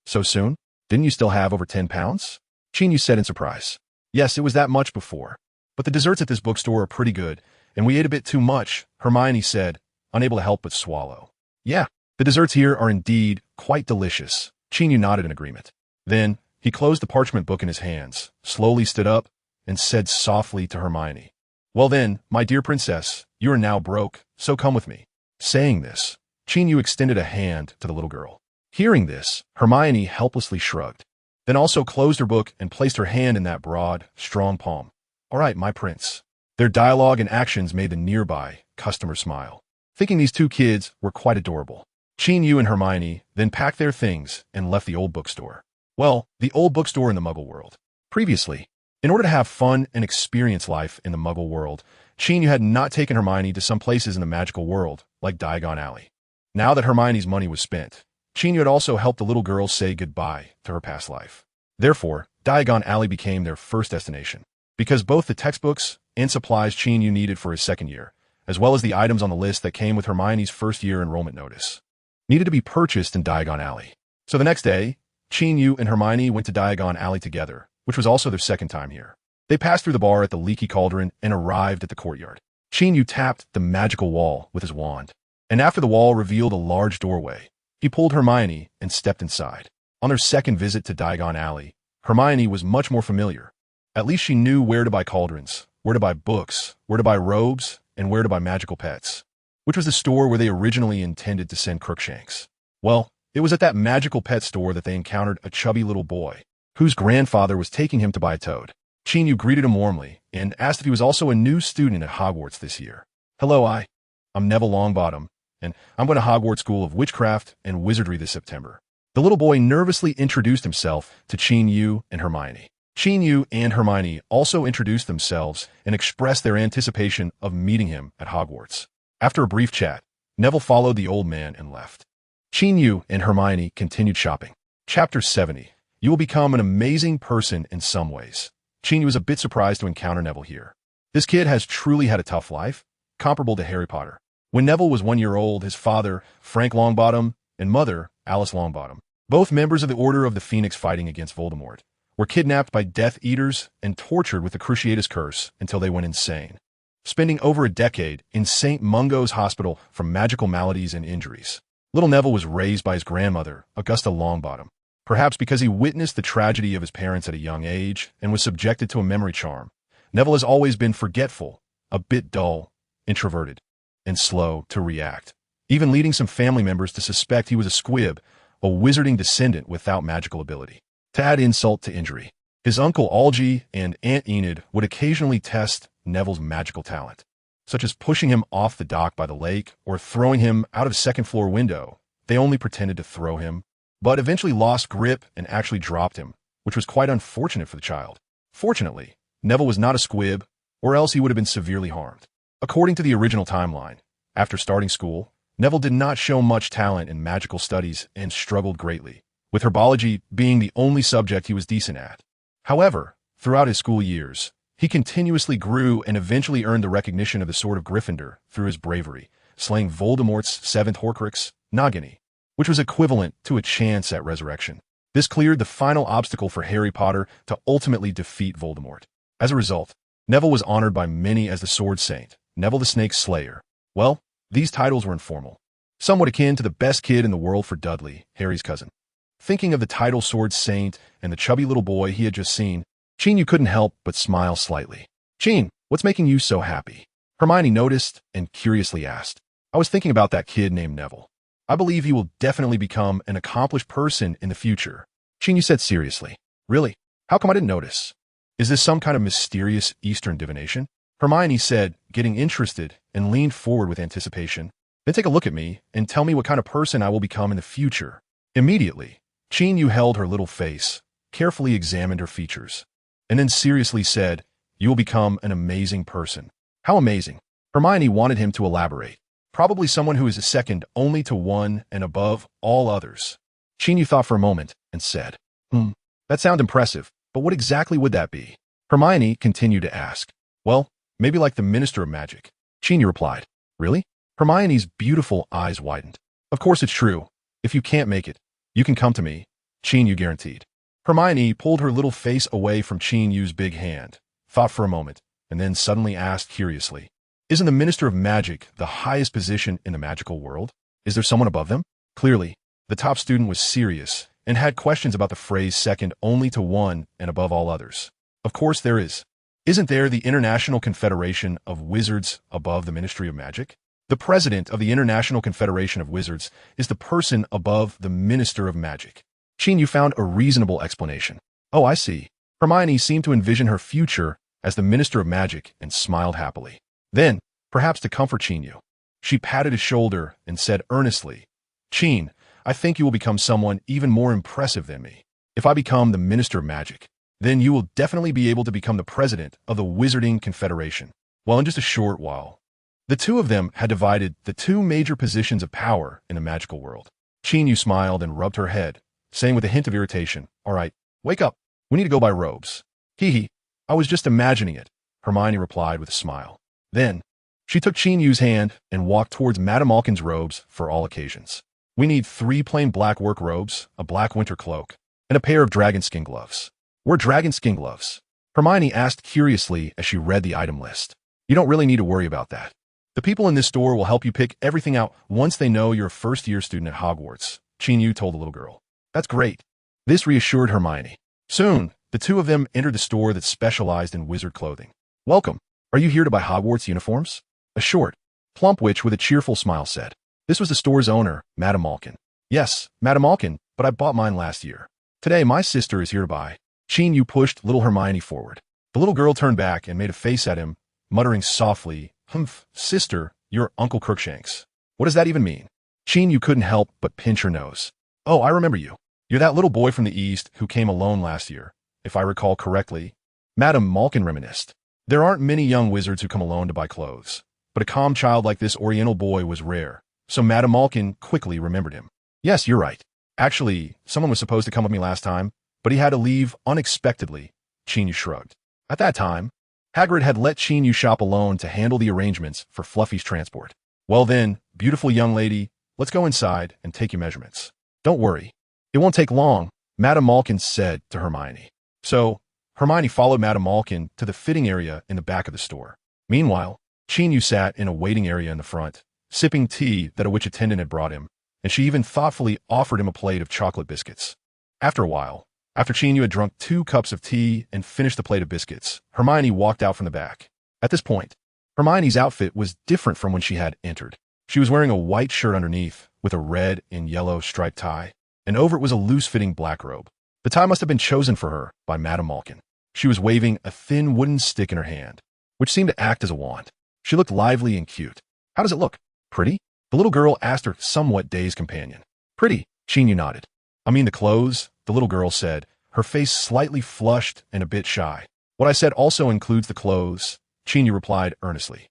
so soon? Didn't you still have over 10 pounds? Qin Yu said in surprise. Yes, it was that much before. But the desserts at this bookstore are pretty good, and we ate a bit too much, Hermione said, unable to help but swallow. Yeah, the desserts here are indeed quite delicious. Qin Yu nodded in agreement. Then, he closed the parchment book in his hands, slowly stood up, and said softly to Hermione, Well then, my dear princess, you are now broke, so come with me. Saying this, Qin Yu extended a hand to the little girl. Hearing this, Hermione helplessly shrugged, then also closed her book and placed her hand in that broad, strong palm. All right, my prince. Their dialogue and actions made the nearby customer smile, thinking these two kids were quite adorable. Qin Yu and Hermione then packed their things and left the old bookstore. Well, the old bookstore in the Muggle world. Previously, in order to have fun and experience life in the Muggle world, Qin Yu had not taken Hermione to some places in the magical world, like Diagon Alley. Now that Hermione's money was spent, Qin Yu had also helped the little girl say goodbye to her past life. Therefore, Diagon Alley became their first destination, because both the textbooks and supplies Qin Yu needed for his second year, as well as the items on the list that came with Hermione's first-year enrollment notice, needed to be purchased in Diagon Alley. So the next day, Qin Yu and Hermione went to Diagon Alley together, which was also their second time here. They passed through the bar at the Leaky Cauldron and arrived at the courtyard. Qin Yu tapped the magical wall with his wand, and after the wall revealed a large doorway, he pulled Hermione and stepped inside. On their second visit to Diagon Alley, Hermione was much more familiar. At least she knew where to buy cauldrons, where to buy books, where to buy robes, and where to buy magical pets, which was the store where they originally intended to send Crookshanks. Well, it was at that magical pet store that they encountered a chubby little boy, whose grandfather was taking him to buy a toad. Qin Yu greeted him warmly and asked if he was also a new student at Hogwarts this year. Hello, I'm Neville Longbottom, and I'm going to Hogwarts School of Witchcraft and Wizardry this September. The little boy nervously introduced himself to Qin Yu and Hermione. Qin Yu and Hermione also introduced themselves and expressed their anticipation of meeting him at Hogwarts. After a brief chat, Neville followed the old man and left. Qin Yu and Hermione continued shopping. Chapter 70. You will become an amazing person in some ways. Qin Yu was a bit surprised to encounter Neville here. This kid has truly had a tough life, comparable to Harry Potter. When Neville was 1 year old, his father, Frank Longbottom, and mother, Alice Longbottom, both members of the Order of the Phoenix fighting against Voldemort, were kidnapped by Death Eaters and tortured with the Cruciatus Curse until they went insane, spending over a decade in St. Mungo's Hospital from magical maladies and injuries. Little Neville was raised by his grandmother, Augusta Longbottom, perhaps because he witnessed the tragedy of his parents at a young age and was subjected to a memory charm. Neville has always been forgetful, a bit dull, introverted, and slow to react, even leading some family members to suspect he was a squib, a wizarding descendant without magical ability. To add insult to injury, his uncle Algie and Aunt Enid would occasionally test Neville's magical talent, such as pushing him off the dock by the lake or throwing him out of a second-floor window. They only pretended to throw him, but eventually lost grip and actually dropped him, which was quite unfortunate for the child. Fortunately, Neville was not a squib, or else he would have been severely harmed. According to the original timeline, after starting school, Neville did not show much talent in magical studies and struggled greatly, with herbology being the only subject he was decent at. However, throughout his school years, he continuously grew and eventually earned the recognition of the Sword of Gryffindor through his bravery, slaying Voldemort's seventh Horcrux, Nagini, which was equivalent to a chance at resurrection. This cleared the final obstacle for Harry Potter to ultimately defeat Voldemort. As a result, Neville was honored by many as the Sword Saint, Neville the Snake Slayer. Well, these titles were informal, somewhat akin to the best kid in the world for Dudley, Harry's cousin. Thinking of the title Sword Saint and the chubby little boy he had just seen, Qin Yu couldn't help but smile slightly. Qin, what's making you so happy? Hermione noticed and curiously asked. I was thinking about that kid named Neville. I believe he will definitely become an accomplished person in the future. Qin Yu said seriously. Really? How come I didn't notice? Is this some kind of mysterious Eastern divination? Hermione said, getting interested, and leaned forward with anticipation. Then take a look at me and tell me what kind of person I will become in the future. Immediately, Qin Yu held her little face, carefully examined her features, and then seriously said, You will become an amazing person. How amazing? Hermione wanted him to elaborate. Probably someone who is second only to one and above all others. Qin Yu thought for a moment and said, That sounds impressive, but what exactly would that be? Hermione continued to ask. Well, maybe like the Minister of Magic. Qin Yu replied. Really? Hermione's beautiful eyes widened. Of course it's true. If you can't make it, you can come to me, Qin Yu guaranteed. Hermione pulled her little face away from Qin Yu's big hand, thought for a moment, and then suddenly asked curiously, Isn't the Minister of Magic the highest position in the magical world? Is there someone above them? Clearly, the top student was serious and had questions about the phrase second only to one and above all others. Of course there is. Isn't there the International Confederation of Wizards above the Ministry of Magic? The president of the International Confederation of Wizards is the person above the Minister of Magic. Qin Yu found a reasonable explanation. Oh, I see. Hermione seemed to envision her future as the Minister of Magic and smiled happily. Then, perhaps to comfort Qin Yu, she patted his shoulder and said earnestly, Qin, I think you will become someone even more impressive than me. If I become the Minister of Magic, then you will definitely be able to become the president of the Wizarding Confederation. Well, in just a short while, the two of them had divided the two major positions of power in the magical world. Qin Yu smiled and rubbed her head, saying with a hint of irritation, "All right, wake up. We need to go buy robes." "Hee hee, I was just imagining it," Hermione replied with a smile. Then, she took Qin Yu's hand and walked towards Madame Malkin's robes for all occasions. "We need 3 plain black work robes, a black winter cloak, and a pair of dragon skin gloves." "We're dragon skin gloves?" Hermione asked curiously as she read the item list. "You don't really need to worry about that. The people in this store will help you pick everything out once they know you're a first-year student at Hogwarts," Qin Yu told the little girl. "That's great." This reassured Hermione. Soon, the two of them entered the store that specialized in wizard clothing. "Welcome. Are you here to buy Hogwarts uniforms?" A short, plump witch with a cheerful smile said. This was the store's owner, Madame Malkin. "Yes, Madame Malkin, but I bought mine last year. Today, my sister is here to buy." Qin Yu pushed little Hermione forward. The little girl turned back and made a face at him, muttering softly, "Humph, sister, you're Uncle Crookshanks." "What does that even mean?" Qin Yu couldn't help but pinch her nose. "Oh, I remember you. You're that little boy from the East who came alone last year, if I recall correctly." Madame Malkin reminisced. There aren't many young wizards who come alone to buy clothes, but a calm child like this Oriental boy was rare, so Madame Malkin quickly remembered him. "Yes, you're right. Actually, someone was supposed to come with me last time, but he had to leave unexpectedly," Qin Yu shrugged. At that time, Hagrid had let Qin Yu shop alone to handle the arrangements for Fluffy's transport. "Well then, beautiful young lady, let's go inside and take your measurements." "Don't worry. It won't take long," Madame Malkin said to Hermione. So, Hermione followed Madame Malkin to the fitting area in the back of the store. Meanwhile, Qin Yu sat in a waiting area in the front, sipping tea that a witch attendant had brought him, and she even thoughtfully offered him a plate of chocolate biscuits. After a while, after Qin Yu had drunk 2 cups of tea and finished the plate of biscuits, Hermione walked out from the back. At this point, Hermione's outfit was different from when she had entered. She was wearing a white shirt underneath, with a red and yellow striped tie, and over it was a loose-fitting black robe. The tie must have been chosen for her by Madame Malkin. She was waving a thin wooden stick in her hand, which seemed to act as a wand. She looked lively and cute. "How does it look? Pretty?" the little girl asked her somewhat dazed companion. "Pretty," Qin Yu nodded. "I mean the clothes," the little girl said, her face slightly flushed and a bit shy. "What I said also includes the clothes," Qin Yu replied earnestly.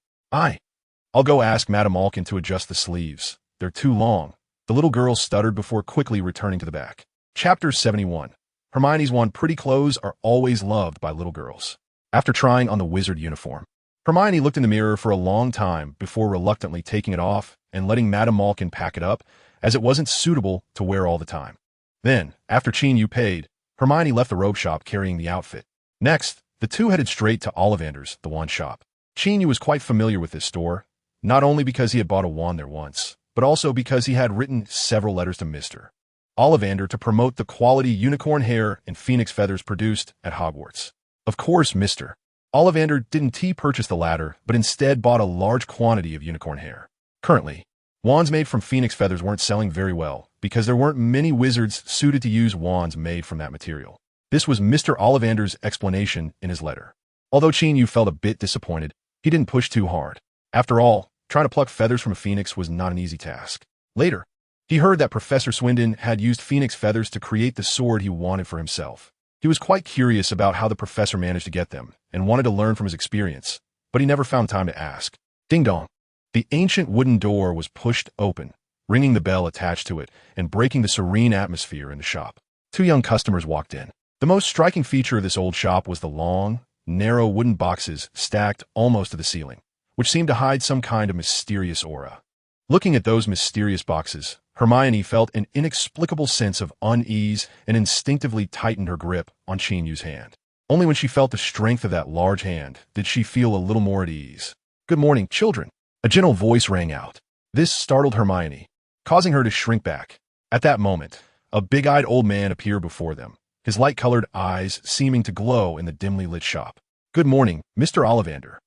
I'll go ask Madame Malkin to adjust the sleeves. They're too long." The little girl stuttered before quickly returning to the back. Chapter 71. Hermione's wand. Pretty clothes are always loved by little girls. After trying on the wizard uniform, Hermione looked in the mirror for a long time before reluctantly taking it off and letting Madame Malkin pack it up, as it wasn't suitable to wear all the time. Then, after Qin Yu paid, Hermione left the robe shop carrying the outfit. Next, the two headed straight to Ollivander's, the wand shop. Qin Yu was quite familiar with this store, not only because he had bought a wand there once, but also because he had written several letters to Mr. Ollivander to promote the quality unicorn hair and phoenix feathers produced at Hogwarts. Of course, Mr. Ollivander didn't purchase the latter, but instead bought a large quantity of unicorn hair. Currently, wands made from phoenix feathers weren't selling very well because there weren't many wizards suited to use wands made from that material. This was Mr. Ollivander's explanation in his letter. Although Qin Yu felt a bit disappointed, he didn't push too hard. After all, trying to pluck feathers from a phoenix was not an easy task. Later, he heard that Professor Swindon had used phoenix feathers to create the sword he wanted for himself. He was quite curious about how the professor managed to get them and wanted to learn from his experience, but he never found time to ask. Ding dong. The ancient wooden door was pushed open, ringing the bell attached to it and breaking the serene atmosphere in the shop. 2 young customers walked in. The most striking feature of this old shop was the long, narrow wooden boxes stacked almost to the ceiling, which seemed to hide some kind of mysterious aura. Looking at those mysterious boxes, Hermione felt an inexplicable sense of unease and instinctively tightened her grip on Qin Yu's hand. Only when she felt the strength of that large hand did she feel a little more at ease. "Good morning, children," a gentle voice rang out. This startled Hermione, causing her to shrink back. At that moment, a big-eyed old man appeared before them, his light-colored eyes seeming to glow in the dimly lit shop. "Good morning, Mr. Ollivander."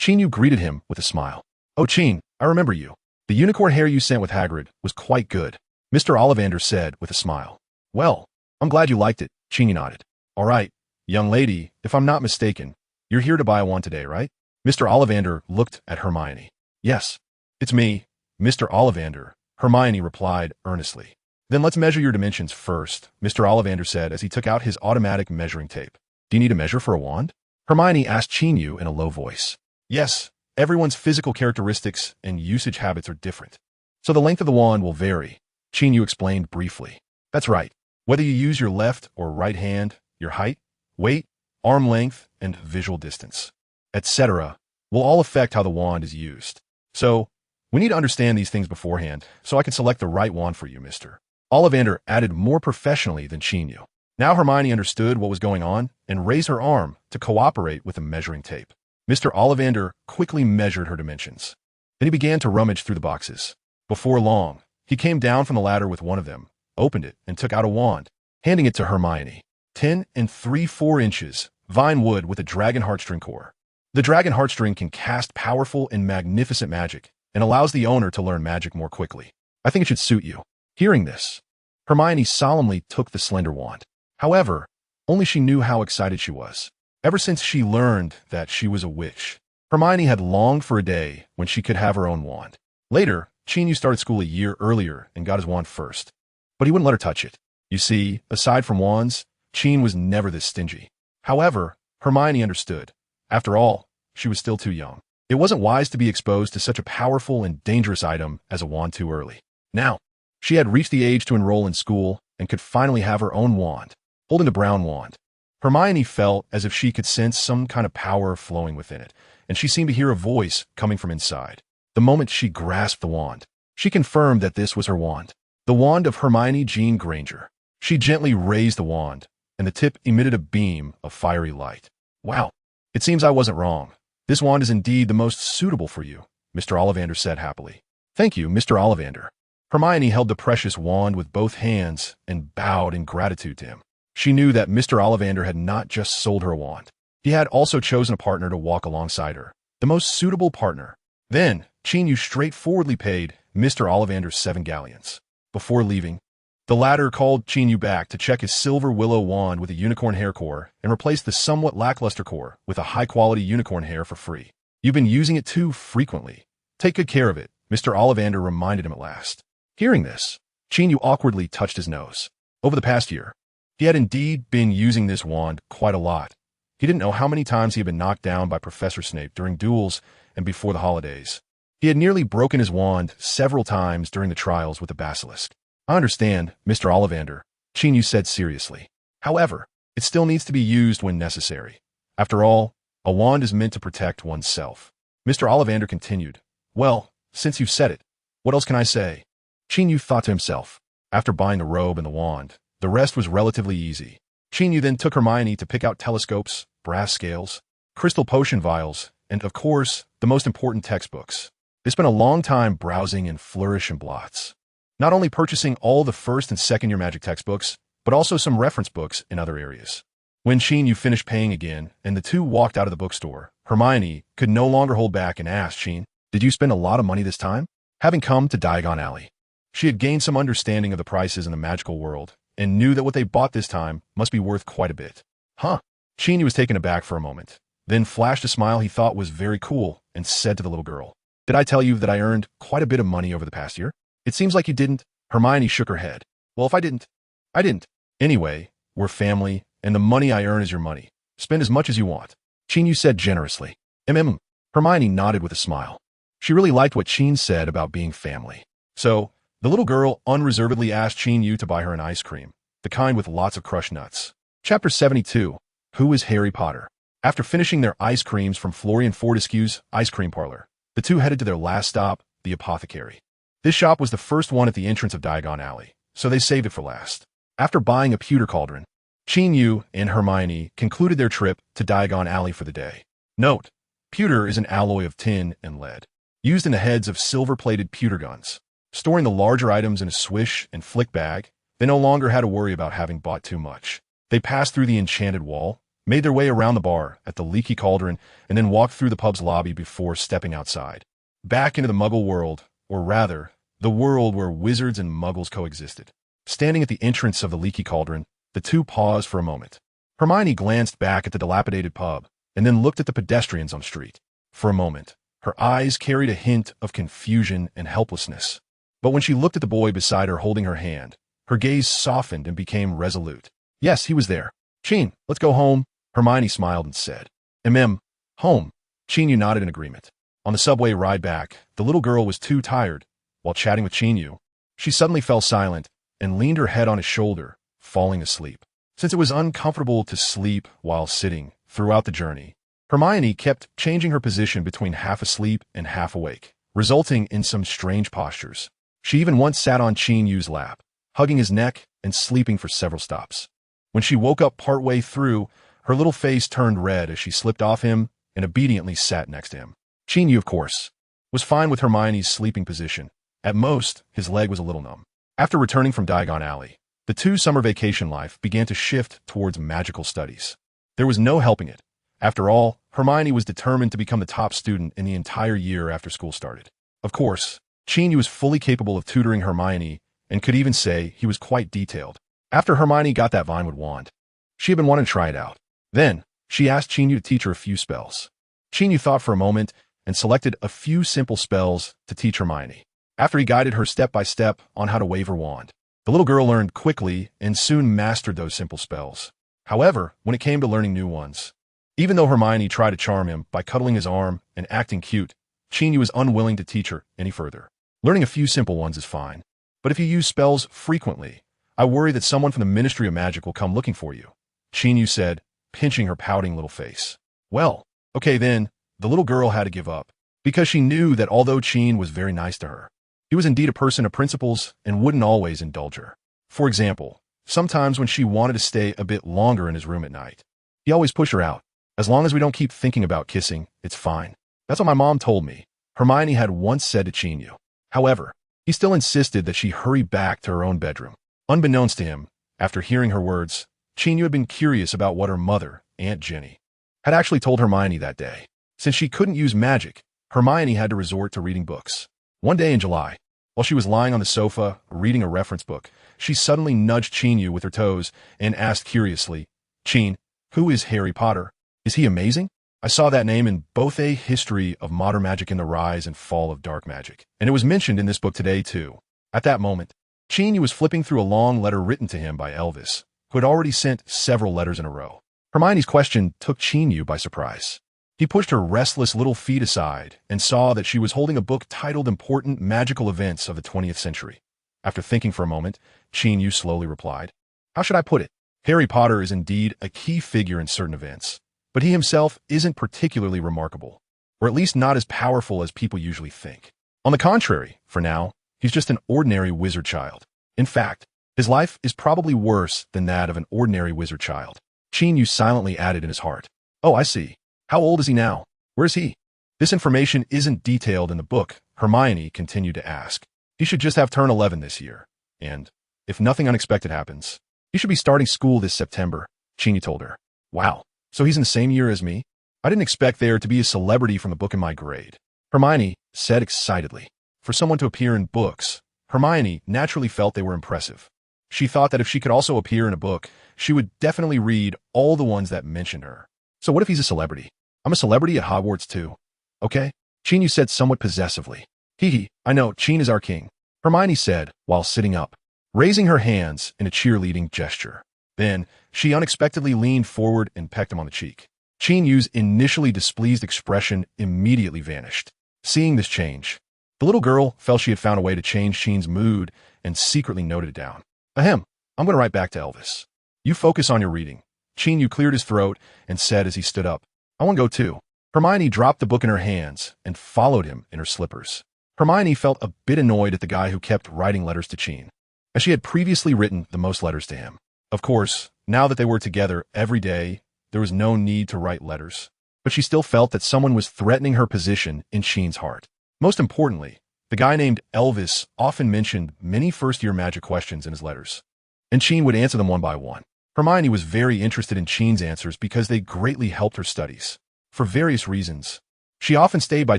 Qin Yu greeted him with a smile. "Oh, Qin, I remember you. The unicorn hair you sent with Hagrid was quite good," Mr. Ollivander said with a smile. "Well, I'm glad you liked it," Qin Yu nodded. "All right, young lady, if I'm not mistaken, you're here to buy one today, right?" Mr. Ollivander looked at Hermione. "Yes, it's me, Mr. Ollivander," Hermione replied earnestly. "Then let's measure your dimensions first," Mr. Ollivander said as he took out his automatic measuring tape. "Do you need a measure for a wand?" Hermione asked Qin Yu in a low voice. "Yes. Everyone's physical characteristics and usage habits are different, so the length of the wand will vary. Qin Yu explained briefly. That's right. Whether you use your left or right hand, your height, weight, arm length, and visual distance, etc., will all affect how the wand is used. So, we need to understand these things beforehand, so I can select the right wand for you, Mr. Ollivander added more professionally than Qin Yu. Now Hermione understood what was going on and raised her arm to cooperate with the measuring tape. Mr. Ollivander quickly measured her dimensions. Then he began to rummage through the boxes. Before long, he came down from the ladder with one of them, opened it, and took out a wand, handing it to Hermione. 10 3/4 inches, vine wood with a dragon heartstring core. The dragon heartstring can cast powerful and magnificent magic and allows the owner to learn magic more quickly. I think it should suit you. Hearing this, Hermione solemnly took the slender wand. However, only she knew how excited she was. Ever since she learned that she was a witch, Hermione had longed for a day when she could have her own wand. Later, Qin Yu started school a year earlier and got his wand first, but he wouldn't let her touch it. You see, aside from wands, Qin was never this stingy. However, Hermione understood. After all, she was still too young. It wasn't wise to be exposed to such a powerful and dangerous item as a wand too early. Now, she had reached the age to enroll in school and could finally have her own wand. Holding the brown wand, Hermione felt as if she could sense some kind of power flowing within it, and she seemed to hear a voice coming from inside. The moment she grasped the wand, she confirmed that this was her wand. The wand of Hermione Jean Granger. She gently raised the wand, and the tip emitted a beam of fiery light. Wow, it seems I wasn't wrong. This wand is indeed the most suitable for you, Mr. Ollivander said happily. Thank you, Mr. Ollivander. Hermione held the precious wand with both hands and bowed in gratitude to him. She knew that Mr. Ollivander had not just sold her a wand. He had also chosen a partner to walk alongside her, the most suitable partner. Then, Qin Yu straightforwardly paid Mr. Ollivander 7 galleons. Before leaving, the latter called Qin Yu back to check his silver willow wand with a unicorn hair core and replace the somewhat lackluster core with a high-quality unicorn hair for free. You've been using it too frequently. Take good care of it, Mr. Ollivander reminded him at last. Hearing this, Qin Yu awkwardly touched his nose. Over the past year, he had indeed been using this wand quite a lot. He didn't know how many times he had been knocked down by Professor Snape during duels and before the holidays. He had nearly broken his wand several times during the trials with the basilisk. I understand, Mr. Ollivander, Qin Yu said seriously. However, it still needs to be used when necessary. After all, a wand is meant to protect oneself. Mr. Ollivander continued. Well, since you've said it, what else can I say? Qin Yu thought to himself. After buying the robe and the wand, the rest was relatively easy. Qin Yu then took Hermione to pick out telescopes, brass scales, crystal potion vials, and, of course, the most important textbooks. They spent a long time browsing in Flourish and Blots, not only purchasing all the first and second-year magic textbooks, but also some reference books in other areas. When Qin Yu finished paying again and the two walked out of the bookstore, Hermione could no longer hold back and asked Qin, "Did you spend a lot of money this time?" Having come to Diagon Alley, she had gained some understanding of the prices in the magical world and knew that what they bought this time must be worth quite a bit. Huh? Qin Yu was taken aback for a moment, then flashed a smile he thought was very cool and said to the little girl, "Did I tell you that I earned quite a bit of money over the past year?" "It seems like you didn't." Hermione shook her head. "Well, if I didn't, I didn't. Anyway, we're family, and the money I earn is your money. Spend as much as you want," Qin Yu said generously. Hermione nodded with a smile. She really liked what Qin said about being family. So, the little girl unreservedly asked Qin Yu to buy her an ice cream, the kind with lots of crushed nuts. Chapter 72. Who is Harry Potter? After finishing their ice creams from Florian Fortescue's ice cream parlor, the two headed to their last stop, the apothecary. This shop was the first one at the entrance of Diagon Alley, so they saved it for last. After buying a pewter cauldron, Qin Yu and Hermione concluded their trip to Diagon Alley for the day. Note, pewter is an alloy of tin and lead, used in the heads of silver-plated pewter guns. Storing the larger items in a swish and flick bag, they no longer had to worry about having bought too much. They passed through the enchanted wall, made their way around the bar at the leaky cauldron, and then walked through the pub's lobby before stepping outside. Back into the Muggle world, or rather, the world where wizards and Muggles coexisted. Standing at the entrance of the leaky cauldron, the two paused for a moment. Hermione glanced back at the dilapidated pub, and then looked at the pedestrians on the street. For a moment, her eyes carried a hint of confusion and helplessness. But when she looked at the boy beside her holding her hand, her gaze softened and became resolute. Yes, he was there. "Qin, let's go home," Hermione smiled and said. Home." Qin Yu nodded in agreement. On the subway ride back, the little girl was too tired. While chatting with Qin Yu, She suddenly fell silent and leaned her head on his shoulder, falling asleep. Since it was uncomfortable to sleep while sitting throughout the journey, Hermione kept changing her position between half asleep and half awake, resulting in some strange postures. She even once sat on Qin Yu's lap, hugging his neck and sleeping for several stops. When she woke up partway through, her little face turned red as she slipped off him and obediently sat next to him. Qin Yu, of course, was fine with Hermione's sleeping position. At most, his leg was a little numb. After returning from Diagon Alley, the two summer vacation life began to shift towards magical studies. There was no helping it. After all, Hermione was determined to become the top student in the entire year after school started. Of course, Qin Yu was fully capable of tutoring Hermione and could even say he was quite detailed. After Hermione got that Vinewood wand, she had been wanting to try it out. Then, she asked Qin Yu to teach her a few spells. Qin Yu thought for a moment and selected a few simple spells to teach Hermione. After he guided her step by step on how to wave her wand, the little girl learned quickly and soon mastered those simple spells. However, when it came to learning new ones, even though Hermione tried to charm him by cuddling his arm and acting cute, Qin Yu was unwilling to teach her any further. Learning a few simple ones is fine, but if you use spells frequently, I worry that someone from the Ministry of Magic will come looking for you, Qin Yu said, pinching her pouting little face. Well, okay then, the little girl had to give up, because she knew that although Qin was very nice to her, he was indeed a person of principles and wouldn't always indulge her. For example, sometimes when she wanted to stay a bit longer in his room at night, he always pushed her out. As long as we don't keep thinking about kissing, it's fine. That's what my mom told me, Hermione had once said to Qin Yu. However, he still insisted that she hurry back to her own bedroom. Unbeknownst to him, after hearing her words, Qin Yu had been curious about what her mother, Aunt Ginny, had actually told Hermione that day. Since she couldn't use magic, Hermione had to resort to reading books. One day in July, while she was lying on the sofa reading a reference book, she suddenly nudged Qin Yu with her toes and asked curiously, "Qin, who is Harry Potter? Is he amazing? I saw that name in both a history of modern magic and the rise and fall of dark magic, and it was mentioned in this book today too." At that moment, Qin Yu was flipping through a long letter written to him by Elvis, who had already sent several letters in a row. Hermione's question took Qin Yu by surprise. He pushed her restless little feet aside and saw that she was holding a book titled Important Magical Events of the 20th Century. After thinking for a moment, Qin Yu slowly replied, "How should I put it? Harry Potter is indeed a key figure in certain events, but he himself isn't particularly remarkable, or at least not as powerful as people usually think. On the contrary, for now, he's just an ordinary wizard child. In fact, his life is probably worse than that of an ordinary wizard child." Qin Yu silently added in his heart, "Oh, I see. How old is he now? Where is he?" "This information isn't detailed in the book," Hermione continued to ask. "He should just have turned 11 this year. And, if nothing unexpected happens, he should be starting school this September," Qin Yu told her. "Wow, so he's in the same year as me? I didn't expect there to be a celebrity from a book in my grade," Hermione said excitedly. For someone to appear in books, Hermione naturally felt they were impressive. She thought that if she could also appear in a book, she would definitely read all the ones that mentioned her. So what if he's a celebrity? I'm a celebrity at Hogwarts too. Okay? Qin Yu said somewhat possessively. "Hee, I know, Qin is our king," Hermione said while sitting up, raising her hands in a cheerleading gesture. Then, she unexpectedly leaned forward and pecked him on the cheek. Qin Yu's initially displeased expression immediately vanished. Seeing this change, the little girl felt she had found a way to change Qin's mood and secretly noted it down. "Ahem, I'm going to write back to Elvis. You focus on your reading." Qin Yu cleared his throat and said as he stood up, "I want to go too." Hermione dropped the book in her hands and followed him in her slippers. Hermione felt a bit annoyed at the guy who kept writing letters to Qin, as she had previously written the most letters to him. Of course, now that they were together every day, there was no need to write letters, but she still felt that someone was threatening her position in Qin's heart. Most importantly, the guy named Elvis often mentioned many first-year magic questions in his letters, and Qin would answer them one by one. Hermione was very interested in Qin's answers because they greatly helped her studies. For various reasons, she often stayed by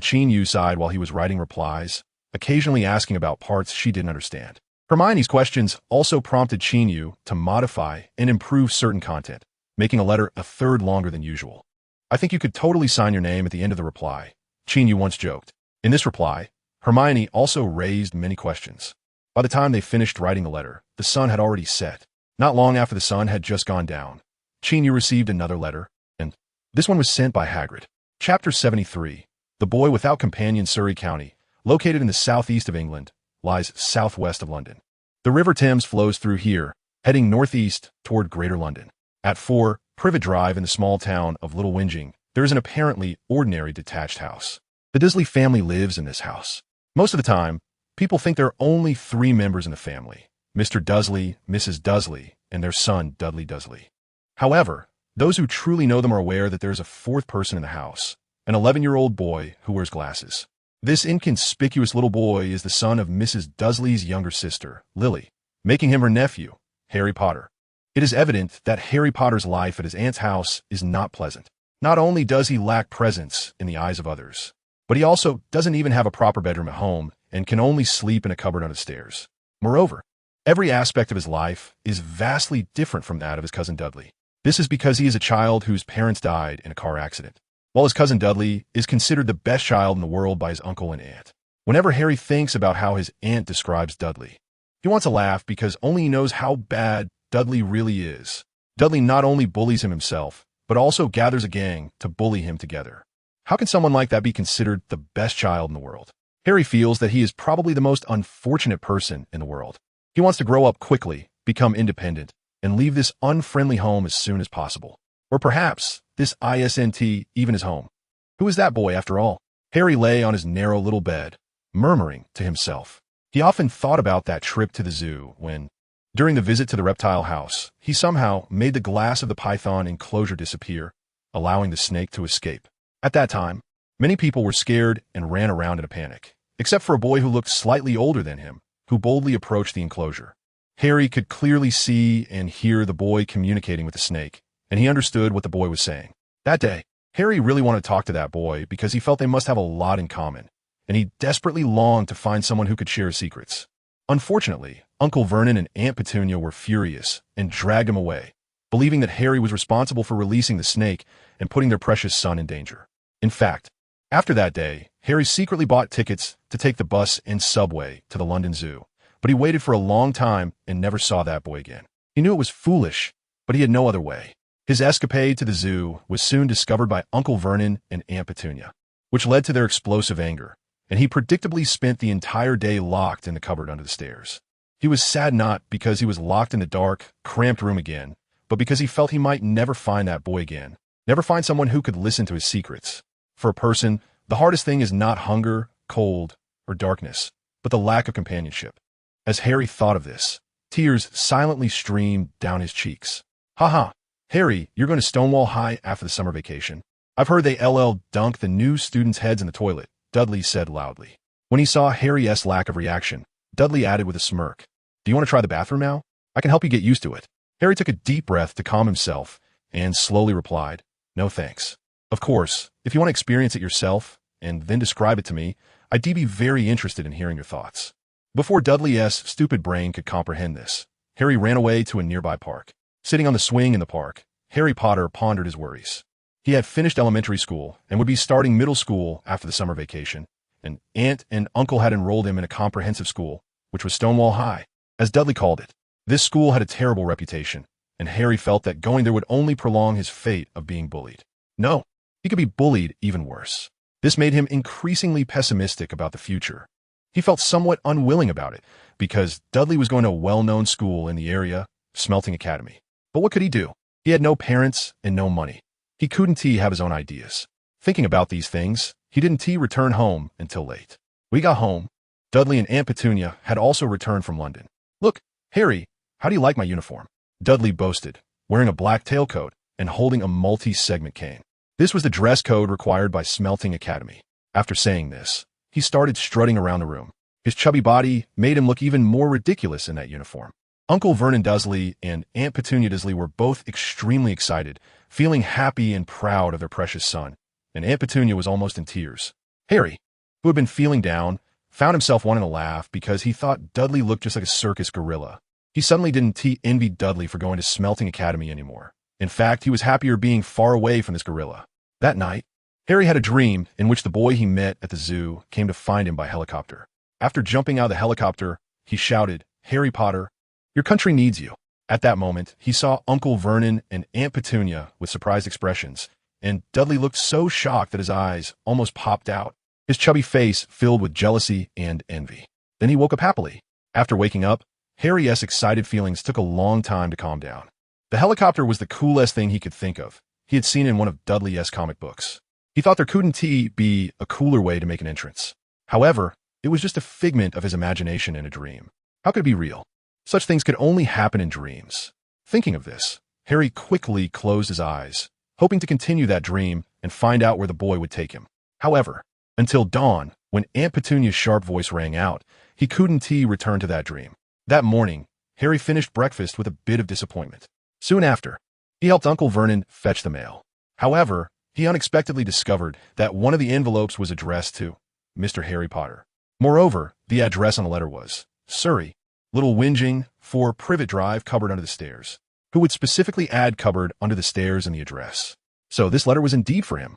Qin Yu's side while he was writing replies, occasionally asking about parts she didn't understand. Hermione's questions also prompted Qin Yu to modify and improve certain content, making a letter a third longer than usual. "I think you could totally sign your name at the end of the reply," Qin Yu once joked. In this reply, Hermione also raised many questions. By the time they finished writing the letter, the sun had already set. Not long after the sun had just gone down, Qin Yu received another letter, and this one was sent by Hagrid. Chapter 73, The Boy Without Companion, Surrey County, located in the southeast of England, lies southwest of London. The River Thames flows through here, heading northeast toward Greater London. At 4 Privet Drive in the small town of Little Whinging, there is an apparently ordinary detached house. The Dursley family lives in this house. Most of the time, people think there are only 3 members in the family: Mr. Dursley, Mrs. Dursley, and their son, Dudley Dursley. However, those who truly know them are aware that there is a 4th person in the house, an 11-year-old boy who wears glasses. This inconspicuous little boy is the son of Mrs. Dursley's younger sister, Lily, making him her nephew, Harry Potter. It is evident that Harry Potter's life at his aunt's house is not pleasant. Not only does he lack presence in the eyes of others, but he also doesn't even have a proper bedroom at home and can only sleep in a cupboard under the stairs. Moreover, every aspect of his life is vastly different from that of his cousin Dudley. This is because he is a child whose parents died in a car accident, while his cousin Dudley is considered the best child in the world by his uncle and aunt. Whenever Harry thinks about how his aunt describes Dudley, he wants to laugh because only he knows how bad Dudley really is. Dudley not only bullies him himself, but also gathers a gang to bully him together. How can someone like that be considered the best child in the world? Harry feels that he is probably the most unfortunate person in the world. He wants to grow up quickly, become independent, and leave this unfriendly home as soon as possible. Or perhaps this isn't even his home. Who is that boy after all? Harry lay on his narrow little bed, murmuring to himself. He often thought about that trip to the zoo when, during the visit to the reptile house, he somehow made the glass of the python enclosure disappear, allowing the snake to escape. At that time, many people were scared and ran around in a panic, except for a boy who looked slightly older than him, who boldly approached the enclosure. Harry could clearly see and hear the boy communicating with the snake, and he understood what the boy was saying. That day, Harry really wanted to talk to that boy because he felt they must have a lot in common, and he desperately longed to find someone who could share his secrets. Unfortunately, Uncle Vernon and Aunt Petunia were furious and dragged him away, believing that Harry was responsible for releasing the snake and putting their precious son in danger. In fact, after that day, Harry secretly bought tickets to take the bus and subway to the London Zoo, but he waited for a long time and never saw that boy again. He knew it was foolish, but he had no other way. His escapade to the zoo was soon discovered by Uncle Vernon and Aunt Petunia, which led to their explosive anger, and he predictably spent the entire day locked in the cupboard under the stairs. He was sad not because he was locked in the dark, cramped room again, but because he felt he might never find that boy again, never find someone who could listen to his secrets. For a person, the hardest thing is not hunger, cold, or darkness, but the lack of companionship. As Harry thought of this, tears silently streamed down his cheeks. "Ha! Harry, you're going to Stonewall High after the summer vacation. I've heard they dunk the new students' heads in the toilet," Dudley said loudly. When he saw Harry's lack of reaction, Dudley added with a smirk, "Do you want to try the bathroom now? I can help you get used to it." Harry took a deep breath to calm himself and slowly replied, "No thanks. Of course, if you want to experience it yourself and then describe it to me, I'd be very interested in hearing your thoughts." Before Dudley's stupid brain could comprehend this, Harry ran away to a nearby park. Sitting on the swing in the park, Harry Potter pondered his worries. He had finished elementary school and would be starting middle school after the summer vacation, and Aunt and Uncle had enrolled him in a comprehensive school, which was Stonewall High, as Dudley called it. This school had a terrible reputation, and Harry felt that going there would only prolong his fate of being bullied. No, he could be bullied even worse. This made him increasingly pessimistic about the future. He felt somewhat unwilling about it, because Dudley was going to a well-known school in the area, Smelting Academy. But what could he do? He had no parents and no money. He couldn't have his own ideas. Thinking about these things, he didn't return home until late. When he got home, Dudley and Aunt Petunia had also returned from London. "Look, Harry, how do you like my uniform?" Dudley boasted, wearing a black tailcoat and holding a multi-segment cane. This was the dress code required by Smelting Academy. After saying this, he started strutting around the room. His chubby body made him look even more ridiculous in that uniform. Uncle Vernon Dursley and Aunt Petunia Dursley were both extremely excited, feeling happy and proud of their precious son, and Aunt Petunia was almost in tears. Harry, who had been feeling down, found himself wanting to laugh because he thought Dudley looked just like a circus gorilla. He suddenly didn't envy Dudley for going to Smelting Academy anymore. In fact, he was happier being far away from this gorilla. That night, Harry had a dream in which the boy he met at the zoo came to find him by helicopter. After jumping out of the helicopter, he shouted, "Harry Potter, your country needs you." At that moment, he saw Uncle Vernon and Aunt Petunia with surprised expressions, and Dudley looked so shocked that his eyes almost popped out, his chubby face filled with jealousy and envy. Then he woke up happily. After waking up, Harry's excited feelings took a long time to calm down. The helicopter was the coolest thing he could think of. He had seen in one of Dudley's comic books. He thought there couldn't be a cooler way to make an entrance. However, it was just a figment of his imagination and a dream. How could it be real? Such things could only happen in dreams. Thinking of this, Harry quickly closed his eyes, hoping to continue that dream and find out where the boy would take him. However, until dawn, when Aunt Petunia's sharp voice rang out, he couldn't return to that dream. That morning, Harry finished breakfast with a bit of disappointment. Soon after, he helped Uncle Vernon fetch the mail. However, he unexpectedly discovered that one of the envelopes was addressed to Mr. Harry Potter. Moreover, the address on the letter was Surrey, Little Whinging, 4 Privet Drive, cupboard under the stairs. Who would specifically add cupboard under the stairs in the address? So this letter was indeed for him.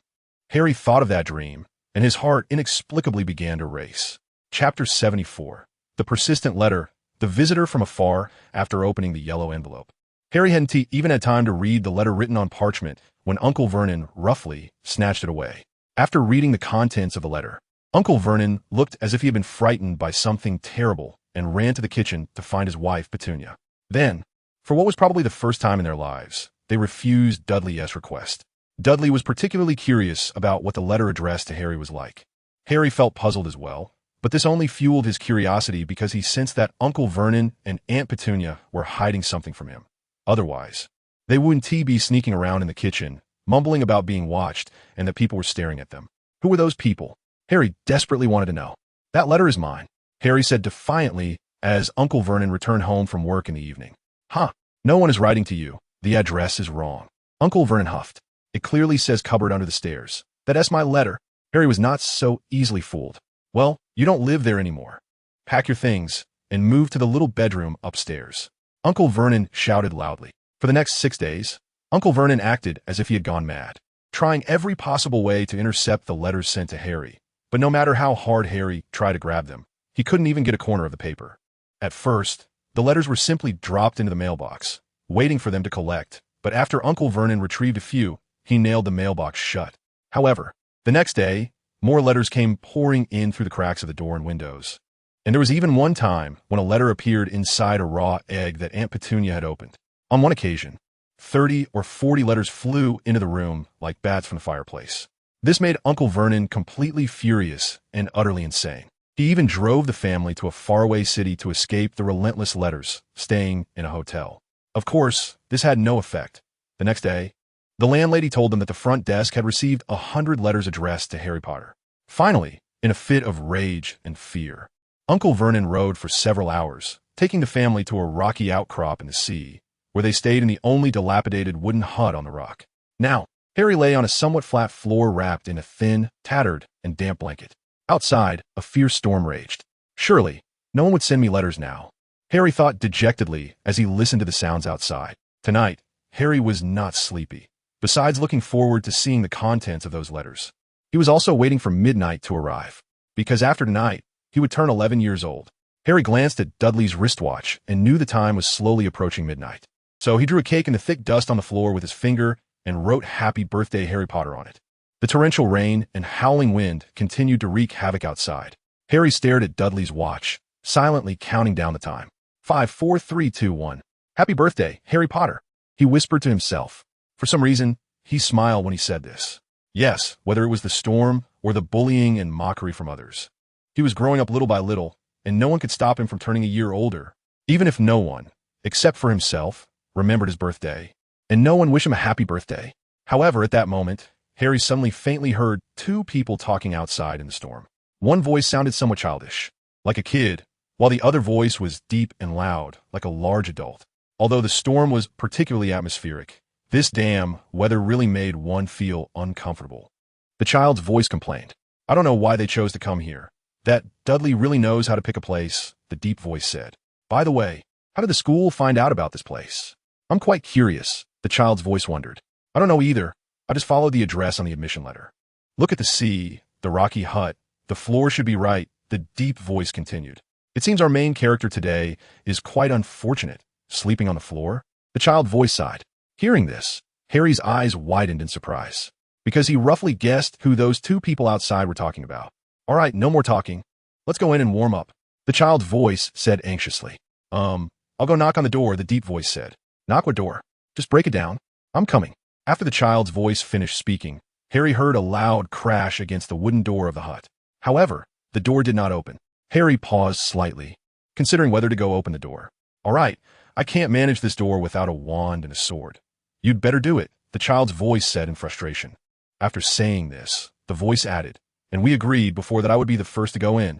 Harry thought of that dream, and his heart inexplicably began to race. Chapter 74. The Persistent Letter. The Visitor from Afar. After opening the yellow envelope, Harry hadn't even had time to read the letter written on parchment when Uncle Vernon roughly snatched it away. After reading the contents of the letter, Uncle Vernon looked as if he had been frightened by something terrible and ran to the kitchen to find his wife, Petunia. Then, for what was probably the first time in their lives, they refused Dudley's request. Dudley was particularly curious about what the letter addressed to Harry was like. Harry felt puzzled as well, but this only fueled his curiosity because he sensed that Uncle Vernon and Aunt Petunia were hiding something from him. Otherwise, they wouldn't be sneaking around in the kitchen, mumbling about being watched and that people were staring at them. Who were those people? Harry desperately wanted to know. That letter is mine, Harry said defiantly as Uncle Vernon returned home from work in the evening. Huh, no one is writing to you. The address is wrong. Uncle Vernon huffed. It clearly says cupboard under the stairs. That's my letter. Harry was not so easily fooled. Well, you don't live there anymore. Pack your things and move to the little bedroom upstairs, Uncle Vernon shouted loudly. For the next 6 days, Uncle Vernon acted as if he had gone mad, trying every possible way to intercept the letters sent to Harry. But no matter how hard Harry tried to grab them, he couldn't even get a corner of the paper. At first, the letters were simply dropped into the mailbox, waiting for them to collect, but after Uncle Vernon retrieved a few, he nailed the mailbox shut. However, the next day, more letters came pouring in through the cracks of the door and windows. And there was even one time when a letter appeared inside a raw egg that Aunt Petunia had opened. On one occasion, 30 or 40 letters flew into the room like bats from the fireplace. This made Uncle Vernon completely furious and utterly insane. He even drove the family to a faraway city to escape the relentless letters, staying in a hotel. Of course, this had no effect. The next day, the landlady told them that the front desk had received 100 letters addressed to Harry Potter. Finally, in a fit of rage and fear, Uncle Vernon rode for several hours, taking the family to a rocky outcrop in the sea, where they stayed in the only dilapidated wooden hut on the rock. Now, Harry lay on a somewhat flat floor wrapped in a thin, tattered, and damp blanket. Outside, a fierce storm raged. Surely, no one would send me letters now, Harry thought dejectedly as he listened to the sounds outside. Tonight, Harry was not sleepy. Besides looking forward to seeing the contents of those letters, he was also waiting for midnight to arrive, because after tonight, he would turn 11 years old. Harry glanced at Dudley's wristwatch and knew the time was slowly approaching midnight. So he drew a cake in the thick dust on the floor with his finger and wrote "Happy Birthday, Harry Potter" on it. The torrential rain and howling wind continued to wreak havoc outside. Harry stared at Dudley's watch, silently counting down the time. 5, 4, 3, 2, 1. Happy birthday, Harry Potter, he whispered to himself. For some reason, he smiled when he said this. Yes, whether it was the storm or the bullying and mockery from others. He was growing up little by little, and no one could stop him from turning a year older, even if no one, except for himself, remembered his birthday, and no one wished him a happy birthday. However, at that moment, Harry suddenly faintly heard 2 people talking outside in the storm. One voice sounded somewhat childish, like a kid, while the other voice was deep and loud, like a large adult. Although the storm was particularly atmospheric, this damn weather really made one feel uncomfortable. The child's voice complained. I don't know why they chose to come here. That Dudley really knows how to pick a place, the deep voice said. By the way, how did the school find out about this place? I'm quite curious, the child's voice wondered. I don't know either. I just followed the address on the admission letter. Look at the sea, the rocky hut. The floor should be right, the deep voice continued. It seems our main character today is quite unfortunate, sleeping on the floor. The child voice sighed. Hearing this, Harry's eyes widened in surprise, because he roughly guessed who those 2 people outside were talking about. All right, no more talking. Let's go in and warm up, The child's voice said anxiously. I'll go knock on the door, the deep voice said. Knock what door? Just break it down. I'm coming. After the child's voice finished speaking, Harry heard a loud crash against the wooden door of the hut. However, the door did not open. Harry paused slightly, considering whether to go open the door. All right, I can't manage this door without a wand and a sword. You'd better do it, the child's voice said in frustration. After saying this, the voice added, and we agreed before that I would be the first to go in.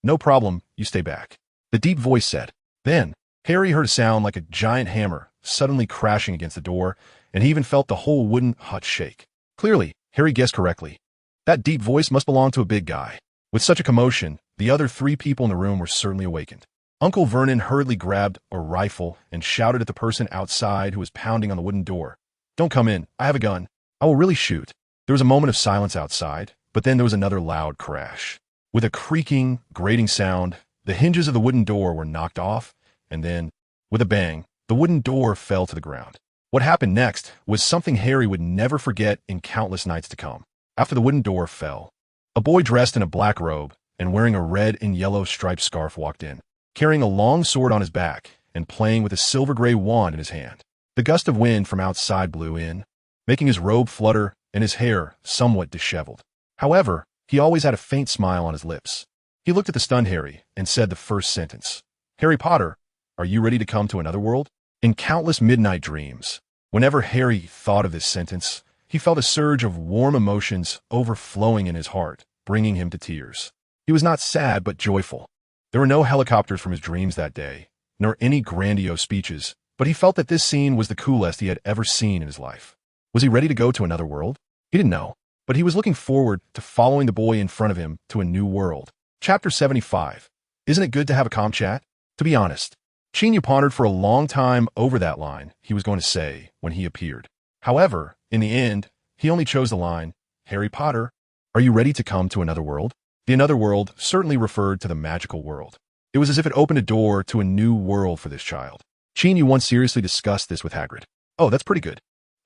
No problem, you stay back. The deep voice said. Then, Harry heard a sound like a giant hammer suddenly crashing against the door, and he even felt the whole wooden hut shake. Clearly, Harry guessed correctly. That deep voice must belong to a big guy. With such a commotion, the other 3 people in the room were certainly awakened. Uncle Vernon hurriedly grabbed a rifle and shouted at the person outside who was pounding on the wooden door. Don't come in, I have a gun. I will really shoot. There was a moment of silence outside, but then there was another loud crash. With a creaking, grating sound, the hinges of the wooden door were knocked off, and then, with a bang, the wooden door fell to the ground. What happened next was something Harry would never forget in countless nights to come. After the wooden door fell, a boy dressed in a black robe and wearing a red and yellow striped scarf walked in, carrying a long sword on his back and playing with a silver-gray wand in his hand. The gust of wind from outside blew in, making his robe flutter and his hair somewhat disheveled. However, he always had a faint smile on his lips. He looked at the stunned Harry and said the first sentence. Harry Potter, are you ready to come to another world? In countless midnight dreams, whenever Harry thought of this sentence, he felt a surge of warm emotions overflowing in his heart, bringing him to tears. He was not sad but joyful. There were no helicopters from his dreams that day, nor any grandiose speeches, but he felt that this scene was the coolest he had ever seen in his life. Was he ready to go to another world? He didn't know, but he was looking forward to following the boy in front of him to a new world. Chapter 75. Isn't it good to have a calm chat? To be honest, Qin Yu pondered for a long time over that line he was going to say when he appeared. However, in the end, he only chose the line, Harry Potter, are you ready to come to another world? The another world certainly referred to the magical world. It was as if it opened a door to a new world for this child. Qin Yu once seriously discussed this with Hagrid. Oh, that's pretty good.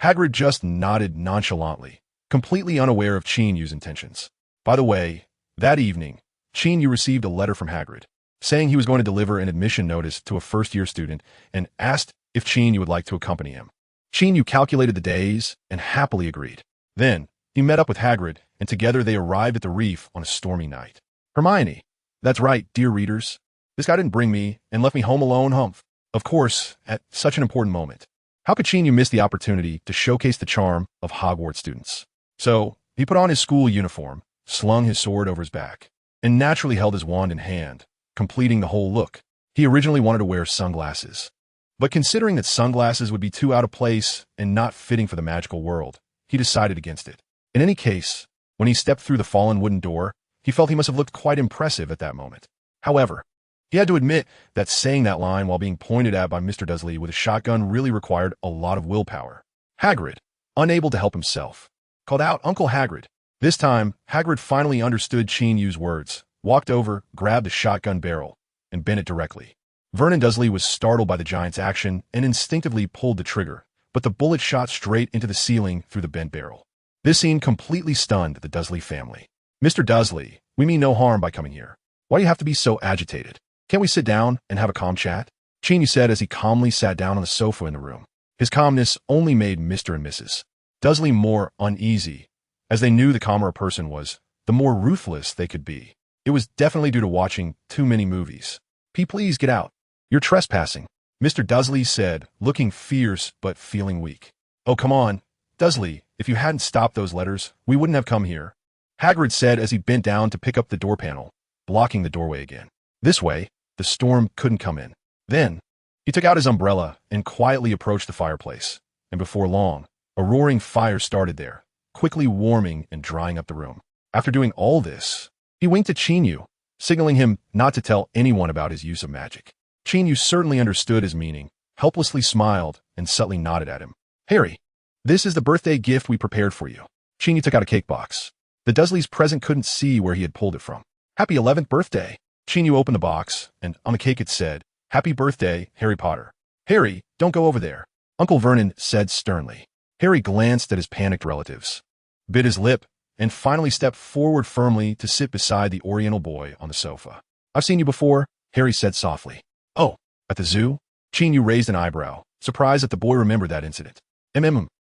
Hagrid just nodded nonchalantly, completely unaware of Qin Yu's intentions. By the way, that evening, Qin Yu received a letter from Hagrid, saying he was going to deliver an admission notice to a first-year student and asked if Qin Yu would like to accompany him. Qin Yu calculated the days and happily agreed. Then, he met up with Hagrid, and together they arrived at the reef on a stormy night. Hermione, that's right, dear readers. This guy didn't bring me and left me home alone, humph. Of course, at such an important moment. How could Qin Yu miss the opportunity to showcase the charm of Hogwarts students? So, he put on his school uniform, slung his sword over his back, and naturally held his wand in hand, completing the whole look. He originally wanted to wear sunglasses. But considering that sunglasses would be too out of place and not fitting for the magical world, he decided against it. In any case, when he stepped through the fallen wooden door, he felt he must have looked quite impressive at that moment. However, he had to admit that saying that line while being pointed at by Mr. Dursley with a shotgun really required a lot of willpower. Hagrid, unable to help himself, called out Uncle Hagrid. This time, Hagrid finally understood Qin Yu's words, walked over, grabbed the shotgun barrel, and bent it directly. Vernon Dursley was startled by the giant's action and instinctively pulled the trigger, but the bullet shot straight into the ceiling through the bent barrel. This scene completely stunned the Dursley family. Mr. Dursley, we mean no harm by coming here. Why do you have to be so agitated? Can't we sit down and have a calm chat? Qin Yu said as he calmly sat down on the sofa in the room. His calmness only made Mr. and Mrs. Dursley more uneasy, as they knew the calmer a person was, the more ruthless they could be. It was definitely due to watching too many movies. Please get out. You're trespassing, Mr. Dursley said, looking fierce but feeling weak. Oh, come on, Dursley, if you hadn't stopped those letters, we wouldn't have come here, Hagrid said as he bent down to pick up the door panel, blocking the doorway again. This way, the storm couldn't come in. Then, he took out his umbrella and quietly approached the fireplace, and before long, a roaring fire started there, quickly warming and drying up the room. After doing all this, he winked at Qin Yu, signaling him not to tell anyone about his use of magic. Qin Yu certainly understood his meaning, helplessly smiled, and subtly nodded at him. Harry, this is the birthday gift we prepared for you. Qin Yu took out a cake box. The Dursleys' present couldn't see where he had pulled it from. Happy 11th birthday. Qin Yu opened the box, and on the cake it said, Happy birthday, Harry Potter. Harry, don't go over there, Uncle Vernon said sternly. Harry glanced at his panicked relatives, bit his lip, and finally stepped forward firmly to sit beside the Oriental boy on the sofa. I've seen you before, Harry said softly. Oh, at the zoo? Qin Yu raised an eyebrow, surprised that the boy remembered that incident.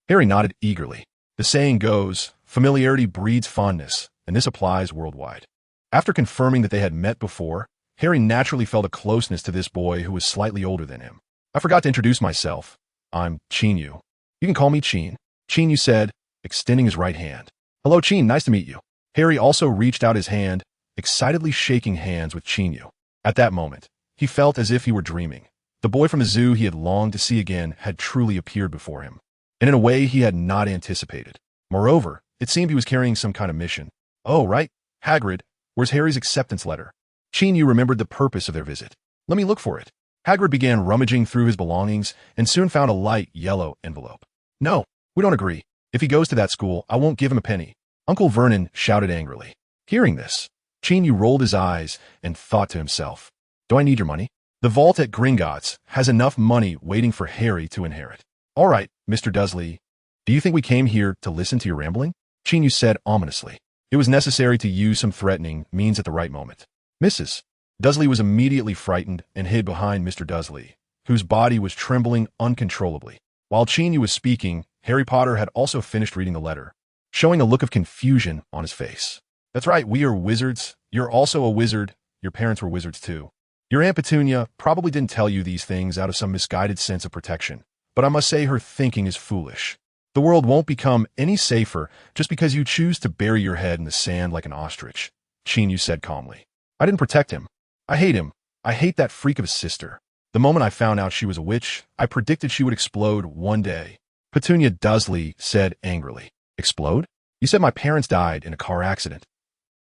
Harry nodded eagerly. The saying goes, familiarity breeds fondness, and this applies worldwide. After confirming that they had met before, Harry naturally felt a closeness to this boy who was slightly older than him. I forgot to introduce myself. I'm Qin Yu. You can call me Qin. Qin Yu said, extending his right hand. Hello, Qin. Nice to meet you. Harry also reached out his hand, excitedly shaking hands with Qin Yu. At that moment, he felt as if he were dreaming. The boy from the zoo he had longed to see again had truly appeared before him, and in a way he had not anticipated. Moreover, it seemed he was carrying some kind of mission. Oh, right. Hagrid, where's Harry's acceptance letter? Qin Yu remembered the purpose of their visit. Let me look for it. Hagrid began rummaging through his belongings and soon found a light yellow envelope. No, we don't agree. If he goes to that school, I won't give him a penny. Uncle Vernon shouted angrily. Hearing this, Qin Yu rolled his eyes and thought to himself, do I need your money? The vault at Gringotts has enough money waiting for Harry to inherit. All right, Mr. Dursley, do you think we came here to listen to your rambling? Qin Yu said ominously. It was necessary to use some threatening means at the right moment. Mrs. Dursley was immediately frightened and hid behind Mr. Dursley, whose body was trembling uncontrollably. While Qin Yu was speaking, Harry Potter had also finished reading the letter, showing a look of confusion on his face. That's right, we are wizards. You're also a wizard. Your parents were wizards too. Your Aunt Petunia probably didn't tell you these things out of some misguided sense of protection, but I must say her thinking is foolish. The world won't become any safer just because you choose to bury your head in the sand like an ostrich, Qin Yu said calmly. I didn't protect him. I hate him. I hate that freak of a sister. The moment I found out she was a witch, I predicted she would explode one day. Petunia Dursley said angrily. Explode? You said my parents died in a car accident.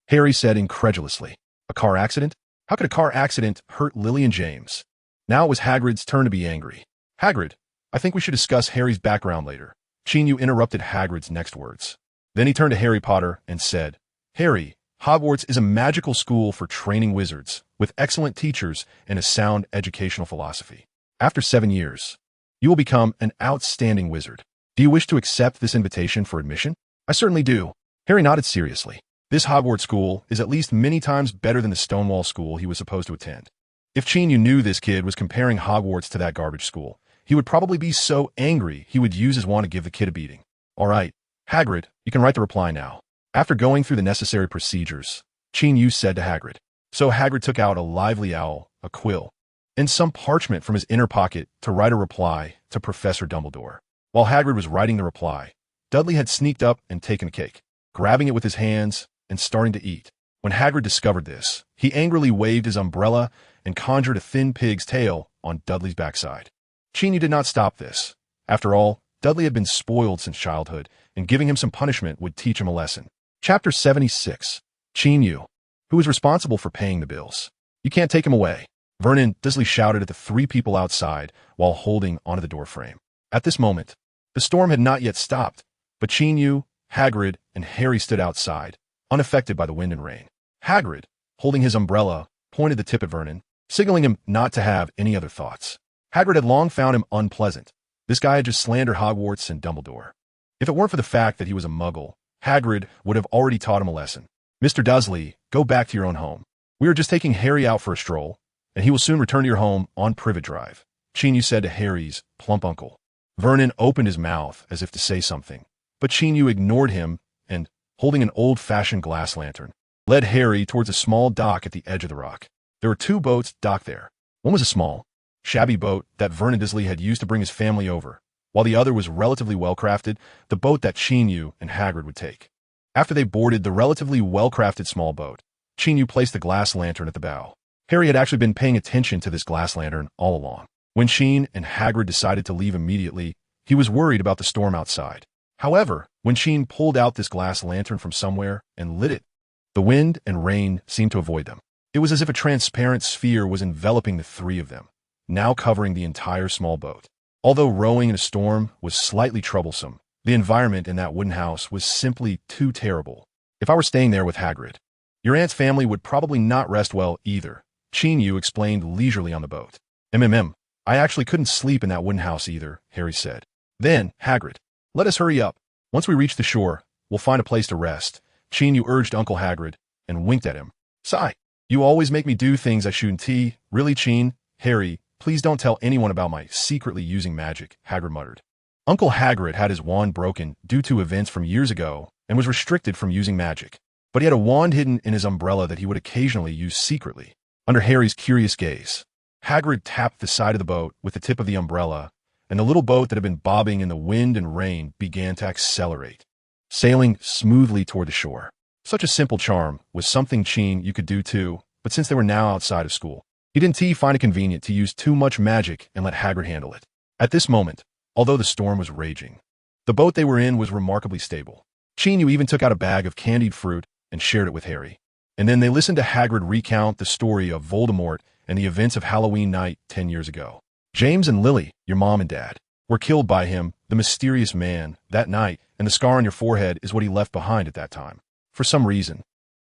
Harry said incredulously. A car accident? How could a car accident hurt Lily and James? Now it was Hagrid's turn to be angry. Hagrid, I think we should discuss Harry's background later. Qin Yu interrupted Hagrid's next words. Then he turned to Harry Potter and said, Harry, Hogwarts is a magical school for training wizards, with excellent teachers and a sound educational philosophy. After 7 years, you will become an outstanding wizard. Do you wish to accept this invitation for admission? I certainly do. Harry nodded seriously. This Hogwarts school is at least many times better than the Stonewall school he was supposed to attend. If Qin Yu knew this kid was comparing Hogwarts to that garbage school, he would probably be so angry he would use his wand to give the kid a beating. All right, Hagrid, you can write the reply now. After going through the necessary procedures, Qin Yu said to Hagrid. So Hagrid took out a lively owl, a quill, and some parchment from his inner pocket to write a reply to Professor Dumbledore. While Hagrid was writing the reply, Dudley had sneaked up and taken a cake, grabbing it with his hands and starting to eat. When Hagrid discovered this, he angrily waved his umbrella and conjured a thin pig's tail on Dudley's backside. Qin Yu did not stop this. After all, Dudley had been spoiled since childhood, and giving him some punishment would teach him a lesson. Chapter 76. Qin Yu, who was responsible for paying the bills. You can't take him away. Vernon Dursley shouted at the 3 people outside while holding onto the doorframe. At this moment, the storm had not yet stopped, but Qin Yu, Hagrid, and Harry stood outside, unaffected by the wind and rain. Hagrid, holding his umbrella, pointed the tip at Vernon, signaling him not to have any other thoughts. Hagrid had long found him unpleasant. This guy had just slandered Hogwarts and Dumbledore. If it weren't for the fact that he was a muggle, Hagrid would have already taught him a lesson. Mr. Dursley, go back to your own home. We are just taking Harry out for a stroll, and he will soon return to your home on Privet Drive, Qin Yu said to Harry's plump uncle. Vernon opened his mouth as if to say something, but Qin Yu ignored him and, holding an old-fashioned glass lantern, led Harry towards a small dock at the edge of the rock. There were 2 boats docked there. One was a small, shabby boat that Vernon Dursley had used to bring his family over, while the other was relatively well-crafted, the boat that Qin Yu and Hagrid would take. After they boarded the relatively well-crafted small boat, Qin Yu placed the glass lantern at the bow. Harry had actually been paying attention to this glass lantern all along. When Qin and Hagrid decided to leave immediately, he was worried about the storm outside. However, when Qin pulled out this glass lantern from somewhere and lit it, the wind and rain seemed to avoid them. It was as if a transparent sphere was enveloping the 3 of them, now covering the entire small boat. Although rowing in a storm was slightly troublesome, the environment in that wooden house was simply too terrible. If I were staying there with Hagrid, your aunt's family would probably not rest well either, Qin Yu explained leisurely on the boat. I actually couldn't sleep in that wooden house either, Harry said. Then, Hagrid, let us hurry up. Once we reach the shore, we'll find a place to rest, Qin Yu urged Uncle Hagrid and winked at him. Sigh. You always make me do things I shouldn't. Really, Qin? Harry, please don't tell anyone about my secretly using magic, Hagrid muttered. Uncle Hagrid had his wand broken due to events from years ago and was restricted from using magic. But he had a wand hidden in his umbrella that he would occasionally use secretly. Under Harry's curious gaze, Hagrid tapped the side of the boat with the tip of the umbrella, and the little boat that had been bobbing in the wind and rain began to accelerate, sailing smoothly toward the shore. Such a simple charm was something Qin Yu could do too, but since they were now outside of school, he didn't find it convenient to use too much magic and let Hagrid handle it. At this moment, although the storm was raging, the boat they were in was remarkably stable. Qin Yu even took out a bag of candied fruit and shared it with Harry. And then they listened to Hagrid recount the story of Voldemort and the events of Halloween night 10 years ago. James and Lily, your mom and dad, were killed by him, the mysterious man, that night, and the scar on your forehead is what he left behind at that time. For some reason,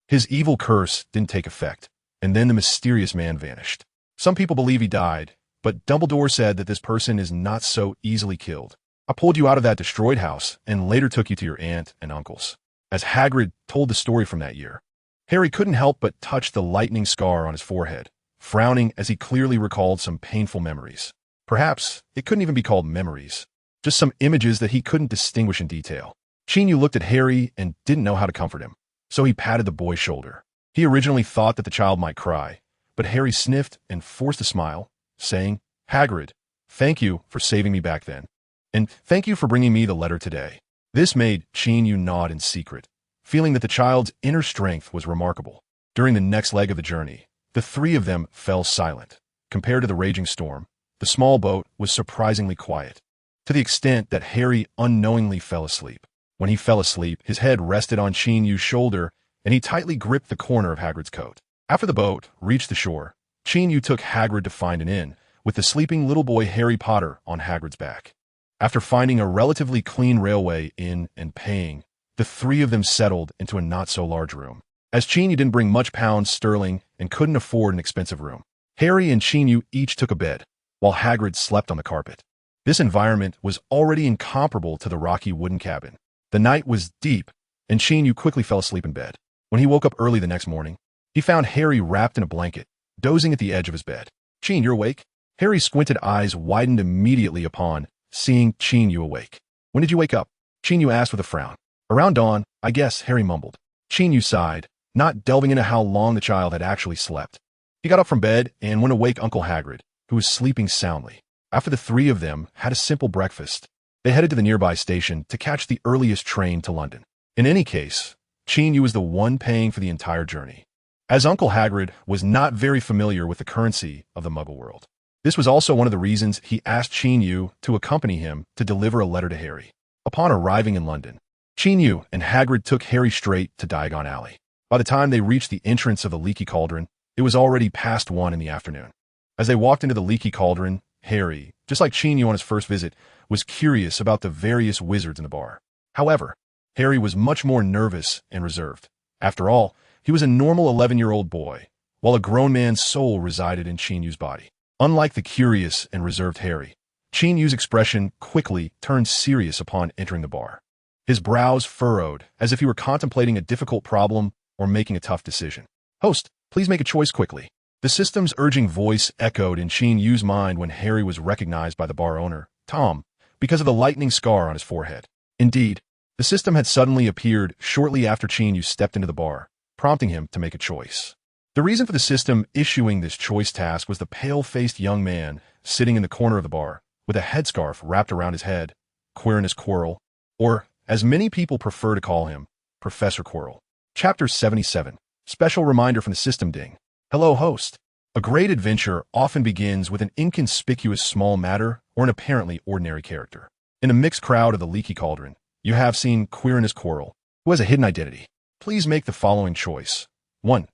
his evil curse didn't take effect, and then the mysterious man vanished. Some people believe he died, but Dumbledore said that this person is not so easily killed. I pulled you out of that destroyed house and later took you to your aunt and uncles. As Hagrid told the story from that year, Harry couldn't help but touch the lightning scar on his forehead, frowning as he clearly recalled some painful memories. Perhaps it couldn't even be called memories, just some images that he couldn't distinguish in detail. Qin Yu looked at Harry and didn't know how to comfort him, so he patted the boy's shoulder. He originally thought that the child might cry, but Harry sniffed and forced a smile, saying, Hagrid, thank you for saving me back then, and thank you for bringing me the letter today. This made Qin Yu nod in secret, feeling that the child's inner strength was remarkable. During the next leg of the journey, the three of them fell silent. Compared to the raging storm, the small boat was surprisingly quiet, to the extent that Harry unknowingly fell asleep. When he fell asleep, his head rested on Qin Yu's shoulder, and he tightly gripped the corner of Hagrid's coat. After the boat reached the shore, Qin Yu took Hagrid to find an inn, with the sleeping little boy Harry Potter on Hagrid's back. After finding a relatively clean railway inn and paying, the three of them settled into a not-so-large room. As Qin Yu didn't bring much pounds sterling and couldn't afford an expensive room, Harry and Qin Yu each took a bed, while Hagrid slept on the carpet. This environment was already incomparable to the rocky wooden cabin. The night was deep, and Qin Yu quickly fell asleep in bed. When he woke up early the next morning, he found Harry wrapped in a blanket, dozing at the edge of his bed. Qin, you're awake? Harry's squinted eyes widened immediately upon seeing Qin Yu awake. When did you wake up? Qin Yu asked with a frown. Around dawn, I guess, Harry mumbled. Qin Yu sighed, not delving into how long the child had actually slept. He got up from bed and went to wake Uncle Hagrid, who was sleeping soundly. After the three of them had a simple breakfast, they headed to the nearby station to catch the earliest train to London. In any case, Qin Yu was the one paying for the entire journey, as Uncle Hagrid was not very familiar with the currency of the Muggle world. This was also one of the reasons he asked Qin Yu to accompany him to deliver a letter to Harry. Upon arriving in London, Qin Yu and Hagrid took Harry straight to Diagon Alley. By the time they reached the entrance of the Leaky Cauldron, it was already past 1 in the afternoon. As they walked into the Leaky Cauldron, Harry, just like Qin Yu on his first visit, was curious about the various wizards in the bar. However, Harry was much more nervous and reserved. After all, he was a normal 11-year-old boy, while a grown man's soul resided in Qin Yu's body. Unlike the curious and reserved Harry, Qin Yu's expression quickly turned serious upon entering the bar. His brows furrowed, as if he were contemplating a difficult problem or making a tough decision. Host, please make a choice quickly. The system's urging voice echoed in Qin Yu's mind when Harry was recognized by the bar owner, Tom, because of the lightning scar on his forehead. Indeed, the system had suddenly appeared shortly after Qin Yu stepped into the bar, prompting him to make a choice. The reason for the system issuing this choice task was the pale-faced young man sitting in the corner of the bar, with a headscarf wrapped around his head, Quirinus Quirrell, or, as many people prefer to call him, Professor Quirrell. Chapter 77. Special reminder from the system ding. Hello, host. A great adventure often begins with an inconspicuous small matter or an apparently ordinary character. In a mixed crowd of the Leaky Cauldron, you have seen Quirinus Quirrell, who has a hidden identity. Please make the following choice. 1.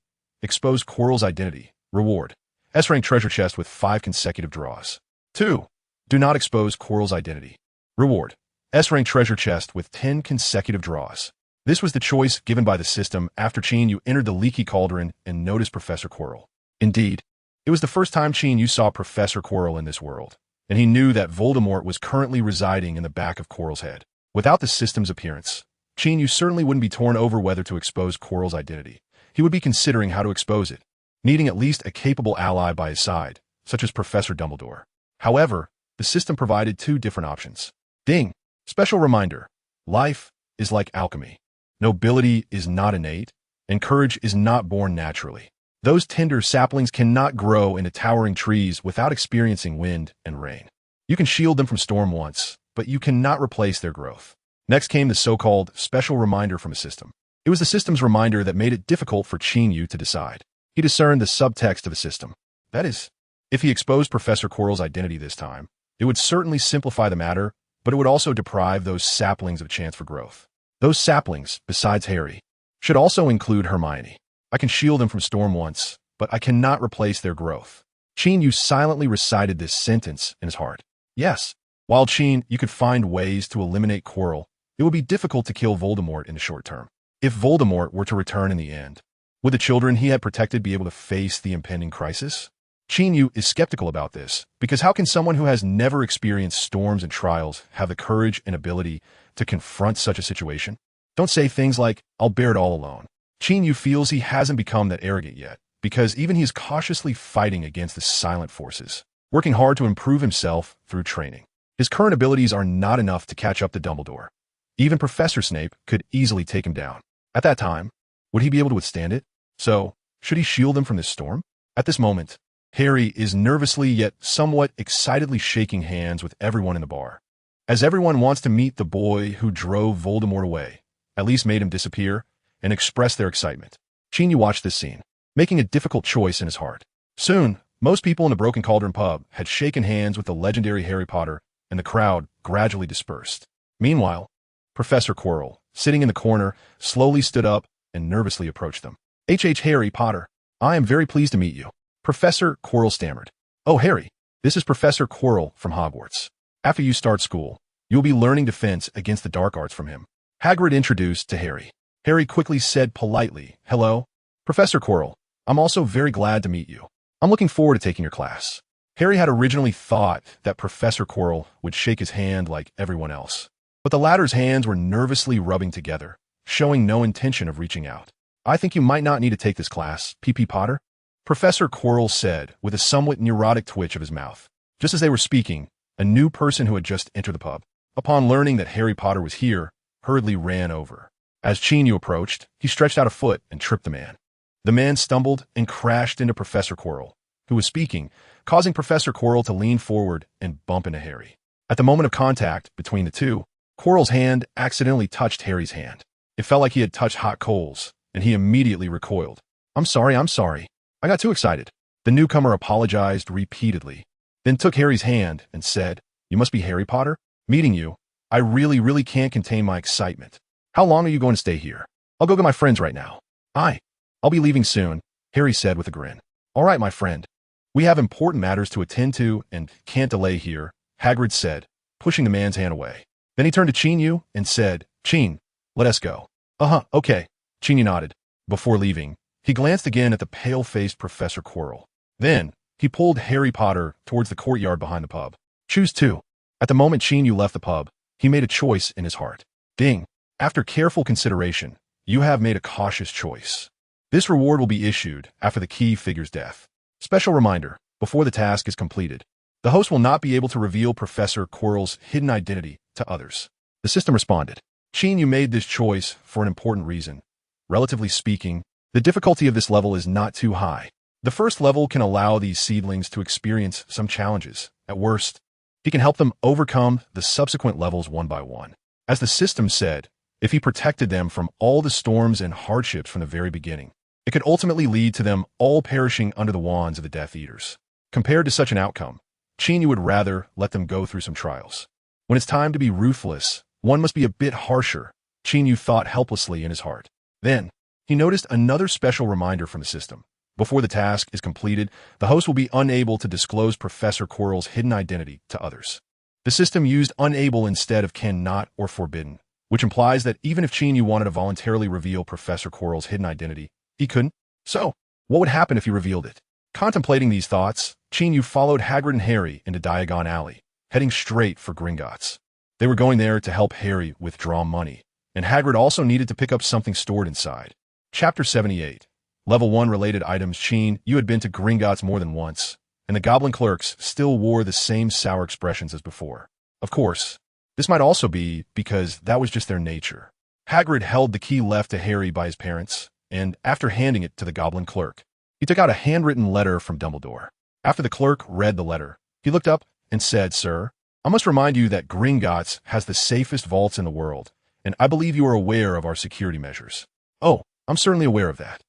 Expose Quirrell's identity. Reward: S-rank treasure chest with 5 consecutive draws. 2. Do not expose Quirrell's identity. Reward: S-rank treasure chest with 10 consecutive draws. This was the choice given by the system after Qin Yu entered the Leaky Cauldron and noticed Professor Quirrell. Indeed, it was the first time Qin Yu saw Professor Quirrell in this world, and he knew that Voldemort was currently residing in the back of Quirrell's head. Without the system's appearance, Qin Yu certainly wouldn't be torn over whether to expose Quirrell's identity. He would be considering how to expose it. needing at least a capable ally by his side, such as Professor Dumbledore. However, the system provided two different options. Ding! Special reminder. Life is like alchemy. Nobility is not innate, and courage is not born naturally. Those tender saplings cannot grow into towering trees without experiencing wind and rain. You can shield them from storm once, but you cannot replace their growth. Next came the so-called special reminder from a system. It was the system's reminder that made it difficult for Qin Yu to decide. He discerned the subtext of the system. That is, if he exposed Professor Quirrell's identity this time, it would certainly simplify the matter, but it would also deprive those saplings of a chance for growth. Those saplings, besides Harry, should also include Hermione. I can shield them from storm once, but I cannot replace their growth. Qin Yu silently recited this sentence in his heart. Yes, while Qin Yu could find ways to eliminate Quirrell, it would be difficult to kill Voldemort in the short term. If Voldemort were to return in the end, would the children he had protected be able to face the impending crisis? Qin Yu is skeptical about this, because how can someone who has never experienced storms and trials have the courage and ability to confront such a situation? Don't say things like, "I'll bear it all alone." Qin Yu feels he hasn't become that arrogant yet, because even he is cautiously fighting against the silent forces, working hard to improve himself through training. His current abilities are not enough to catch up to Dumbledore. Even Professor Snape could easily take him down. At that time, would he be able to withstand it? So, should he shield him from this storm? At this moment, Harry is nervously yet somewhat excitedly shaking hands with everyone in the bar, as everyone wants to meet the boy who drove Voldemort away, at least made him disappear, and express their excitement. Qin Yu watched this scene, making a difficult choice in his heart. Soon, most people in the Broken Cauldron pub had shaken hands with the legendary Harry Potter, and the crowd gradually dispersed. Meanwhile, Professor Quirrell, sitting in the corner, slowly stood up and nervously approached them. Harry Potter, I am very pleased to meet you. Professor Quirrell stammered. Oh, Harry, this is Professor Quirrell from Hogwarts. After you start school, you will be learning defense against the dark arts from him. Hagrid introduced to Harry. Harry quickly said politely, Hello, Professor Quirrell. I'm also very glad to meet you. I'm looking forward to taking your class. Harry had originally thought that Professor Quirrell would shake his hand like everyone else, but the latter's hands were nervously rubbing together, showing no intention of reaching out. I think you might not need to take this class, P.P. Potter, Professor Quirrell said with a somewhat neurotic twitch of his mouth. Just as they were speaking, a new person who had just entered the pub, upon learning that Harry Potter was here, hurriedly ran over. As Qin Yu approached, he stretched out a foot and tripped the man. The man stumbled and crashed into Professor Quirrell, who was speaking, causing Professor Quirrell to lean forward and bump into Harry. At the moment of contact between the two, Quirrell's hand accidentally touched Harry's hand. It felt like he had touched hot coals, and he immediately recoiled. I'm sorry. I got too excited. The newcomer apologized repeatedly, then took Harry's hand and said, You must be Harry Potter? Meeting you, I really can't contain my excitement. How long are you going to stay here? I'll go get my friends right now. I'll be leaving soon, Harry said with a grin. All right, my friend. We have important matters to attend to and can't delay here, Hagrid said, pushing the man's hand away. Then he turned to Qin Yu and said, Qin, let us go. Okay. Qin Yu nodded. Before leaving, he glanced again at the pale-faced Professor Quirrell. Then, he pulled Harry Potter towards the courtyard behind the pub. Choose two. At the moment Qin Yu left the pub, he made a choice in his heart. Ding. After careful consideration, you have made a cautious choice. This reward will be issued after the key figure's death. Special reminder, before the task is completed, the host will not be able to reveal Professor Quirrell's hidden identity to others. The system responded. Qin Yu made this choice for an important reason. Relatively speaking, the difficulty of this level is not too high. The first level can allow these seedlings to experience some challenges. At worst, he can help them overcome the subsequent levels one by one. As the system said, if he protected them from all the storms and hardships from the very beginning, it could ultimately lead to them all perishing under the wands of the Death Eaters. Compared to such an outcome, Qin Yu would rather let them go through some trials. When it's time to be ruthless, one must be a bit harsher, Qin Yu thought helplessly in his heart. Then, he noticed another special reminder from the system. Before the task is completed, the host will be unable to disclose Professor Quirrell's hidden identity to others. The system used unable instead of cannot or forbidden, which implies that even if Qin Yu wanted to voluntarily reveal Professor Quirrell's hidden identity, he couldn't. So, what would happen if he revealed it? Contemplating these thoughts, Qin Yu followed Hagrid and Harry into Diagon Alley, heading straight for Gringotts. They were going there to help Harry withdraw money, and Hagrid also needed to pick up something stored inside. Chapter 78. Level 1 related items. Qin Yu had been to Gringotts more than once, and the goblin clerks still wore the same sour expressions as before. Of course, this might also be because that was just their nature. Hagrid held the key left to Harry by his parents, and after handing it to the goblin clerk, he took out a handwritten letter from Dumbledore. After the clerk read the letter, he looked up and said, "Sir, I must remind you that Gringotts has the safest vaults in the world, and I believe you are aware of our security measures." "Oh, I'm certainly aware of that."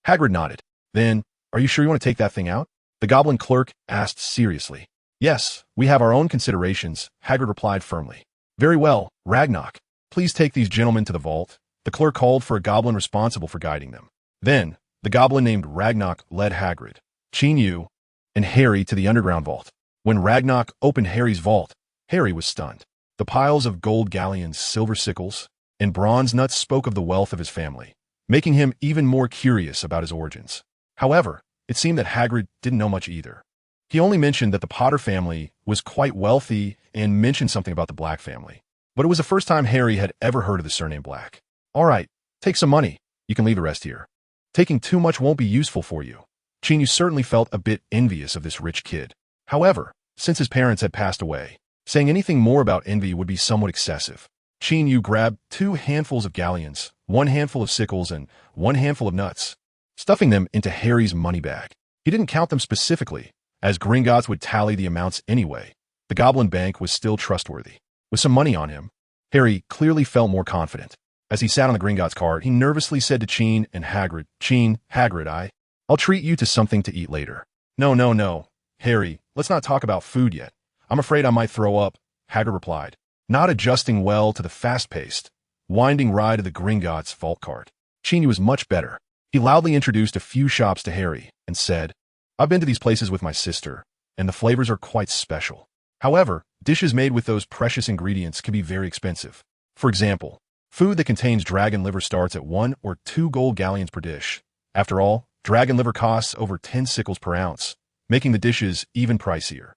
Hagrid nodded. "Then, are you sure you want to take that thing out?" The goblin clerk asked seriously. "Yes, we have our own considerations," Hagrid replied firmly. "Very well, Ragnarok. Please take these gentlemen to the vault." The clerk called for a goblin responsible for guiding them. Then, the goblin named Ragnarok led Hagrid, Qin Yu, and Harry to the underground vault. When Ragnarok opened Harry's vault, Harry was stunned. The piles of gold galleons, silver sickles, and bronze nuts spoke of the wealth of his family, making him even more curious about his origins. However, it seemed that Hagrid didn't know much either. He only mentioned that the Potter family was quite wealthy and mentioned something about the Black family. But it was the first time Harry had ever heard of the surname Black. "All right, take some money. You can leave the rest here. Taking too much won't be useful for you." Qin Yu certainly felt a bit envious of this rich kid. However, since his parents had passed away, saying anything more about envy would be somewhat excessive. Qin Yu grabbed 2 handfuls of galleons, 1 handful of sickles, and 1 handful of nuts, stuffing them into Harry's money bag. He didn't count them specifically, as Gringotts would tally the amounts anyway. The Goblin Bank was still trustworthy. With some money on him, Harry clearly felt more confident. As he sat on the Gringotts cart, he nervously said to Qin and Hagrid, "Hagrid, I'll treat you to something to eat later." No, Harry, let's not talk about food yet. I'm afraid I might throw up," Hagrid replied, not adjusting well to the fast-paced, winding ride of the Gringotts vault cart. Qin Yu was much better. He loudly introduced a few shops to Harry and said, "I've been to these places with my sister, and the flavors are quite special. However, dishes made with those precious ingredients can be very expensive. For example, food that contains dragon liver starts at 1 or 2 gold galleons per dish. After all, dragon liver costs over 10 sickles per ounce, making the dishes even pricier."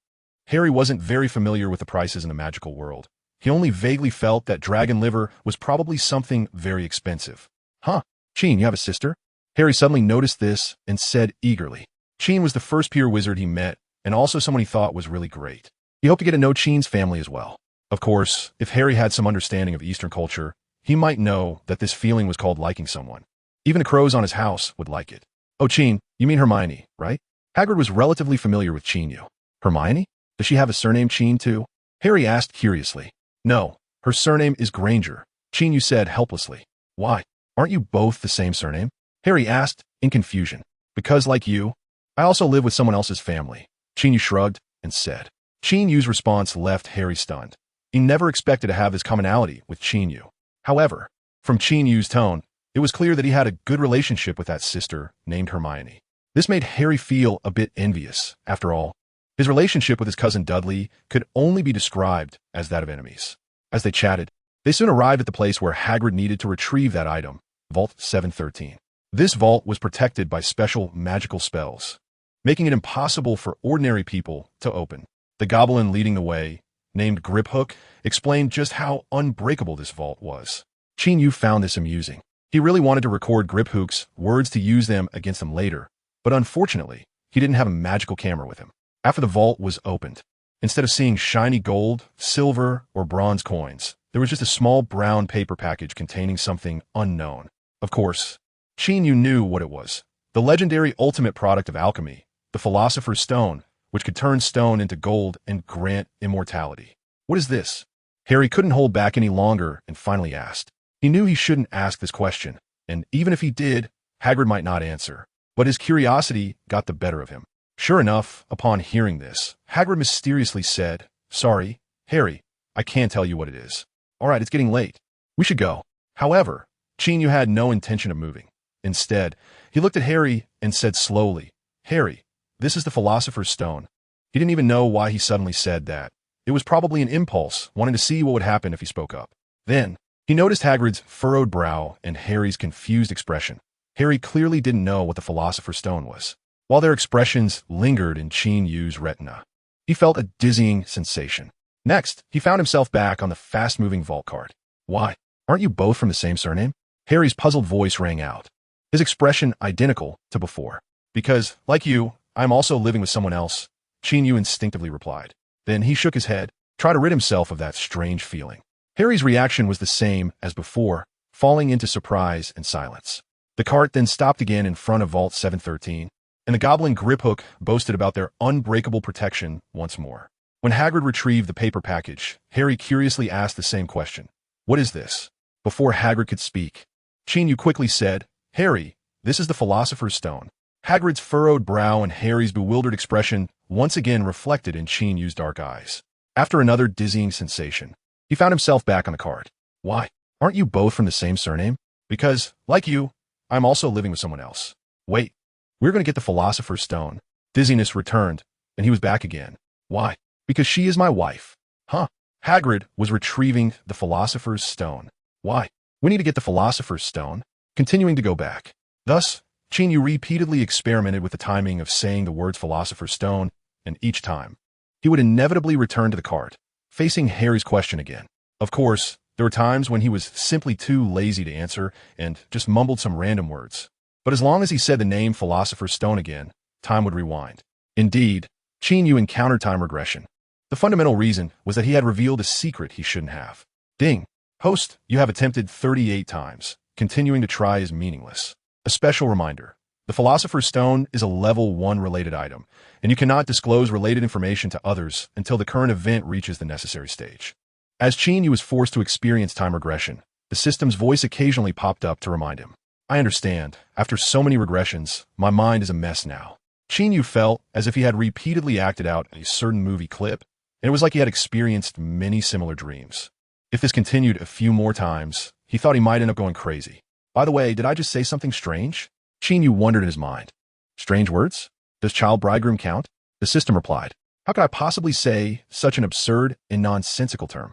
Harry wasn't very familiar with the prices in the magical world. He only vaguely felt that dragon liver was probably something very expensive. "Huh, Qin, you have a sister?" Harry suddenly noticed this and said eagerly. Qin was the first peer wizard he met, and also someone he thought was really great. He hoped to get to know Qin's family as well. Of course, if Harry had some understanding of Eastern culture, he might know that this feeling was called liking someone. Even the crows on his house would like it. "Oh, Qin, you mean Hermione, right?" Hagrid was relatively familiar with Qin Yu. "Hermione? Does she have a surname Qin too?" Harry asked curiously. "No, her surname is Granger," Qin Yu said helplessly. "Why? Aren't you both the same surname?" Harry asked in confusion. "Because like you, I also live with someone else's family," Qin Yu shrugged and said. Qin Yu's response left Harry stunned. He never expected to have this commonality with Qin Yu. However, from Qin Yu's tone, it was clear that he had a good relationship with that sister named Hermione. This made Harry feel a bit envious. After all, his relationship with his cousin Dudley could only be described as that of enemies. As they chatted, they soon arrived at the place where Hagrid needed to retrieve that item, Vault 713. This vault was protected by special magical spells, making it impossible for ordinary people to open. The goblin leading the way, named Griphook, explained just how unbreakable this vault was. Qin Yu found this amusing. He really wanted to record Griphook's words to use them against him later, but unfortunately, he didn't have a magical camera with him. After the vault was opened, instead of seeing shiny gold, silver, or bronze coins, there was just a small brown paper package containing something unknown. Of course, Qin Yu knew what it was. The legendary ultimate product of alchemy, the Philosopher's Stone, which could turn stone into gold and grant immortality. "What is this?" Harry couldn't hold back any longer and finally asked. He knew he shouldn't ask this question, and even if he did, Hagrid might not answer. But his curiosity got the better of him. Sure enough, upon hearing this, Hagrid mysteriously said, "Sorry, Harry, I can't tell you what it is. All right, it's getting late. We should go." However, Qin Yu had no intention of moving. Instead, he looked at Harry and said slowly, "Harry, this is the Philosopher's Stone." He didn't even know why he suddenly said that. It was probably an impulse, wanting to see what would happen if he spoke up. Then, he noticed Hagrid's furrowed brow and Harry's confused expression. Harry clearly didn't know what the Philosopher's Stone was. While their expressions lingered in Qin Yu's retina, he felt a dizzying sensation. Next, he found himself back on the fast-moving vault cart. "Why, aren't you both from the same surname?" Harry's puzzled voice rang out. his expression identical to before. Because, like you, I am also living with someone else, Qin Yu instinctively replied. Then he shook his head, trying to rid himself of that strange feeling. Harry's reaction was the same as before, falling into surprise and silence. The cart then stopped again in front of Vault 713, and the goblin griphook boasted about their unbreakable protection once more. When Hagrid retrieved the paper package, Harry curiously asked the same question. What is this? Before Hagrid could speak, Qin Yu quickly said, Harry, this is the Philosopher's Stone. Hagrid's furrowed brow and Harry's bewildered expression once again reflected in Qin Yu's dark eyes. After another dizzying sensation, he found himself back on the cart. Why? Aren't you both from the same surname? Because, like you, I'm also living with someone else. Wait, we're going to get the Philosopher's Stone. Dizziness returned, and he was back again. Why? Because she is my wife. Huh? Hagrid was retrieving the Philosopher's Stone. Why? We need to get the Philosopher's Stone. Continuing to go back. Thus, Qin Yu repeatedly experimented with the timing of saying the words Philosopher's Stone, and each time, he would inevitably return to the cart, facing Harry's question again. Of course, there were times when he was simply too lazy to answer and just mumbled some random words. But as long as he said the name Philosopher's Stone again, time would rewind. Indeed, Qin Yu encountered time regression. The fundamental reason was that he had revealed a secret he shouldn't have. Ding! Host, you have attempted 38 times. Continuing to try is meaningless. A special reminder. The Philosopher's Stone is a level 1 related item, and you cannot disclose related information to others until the current event reaches the necessary stage. As Qin Yu was forced to experience time regression, the system's voice occasionally popped up to remind him. I understand. After so many regressions, my mind is a mess now. Qin Yu felt as if he had repeatedly acted out a certain movie clip, and it was like he had experienced many similar dreams. If this continued a few more times, he thought he might end up going crazy. By the way, did I just say something strange? Qin Yu wondered in his mind. Strange words? Does child bridegroom count? The system replied. How could I possibly say such an absurd and nonsensical term?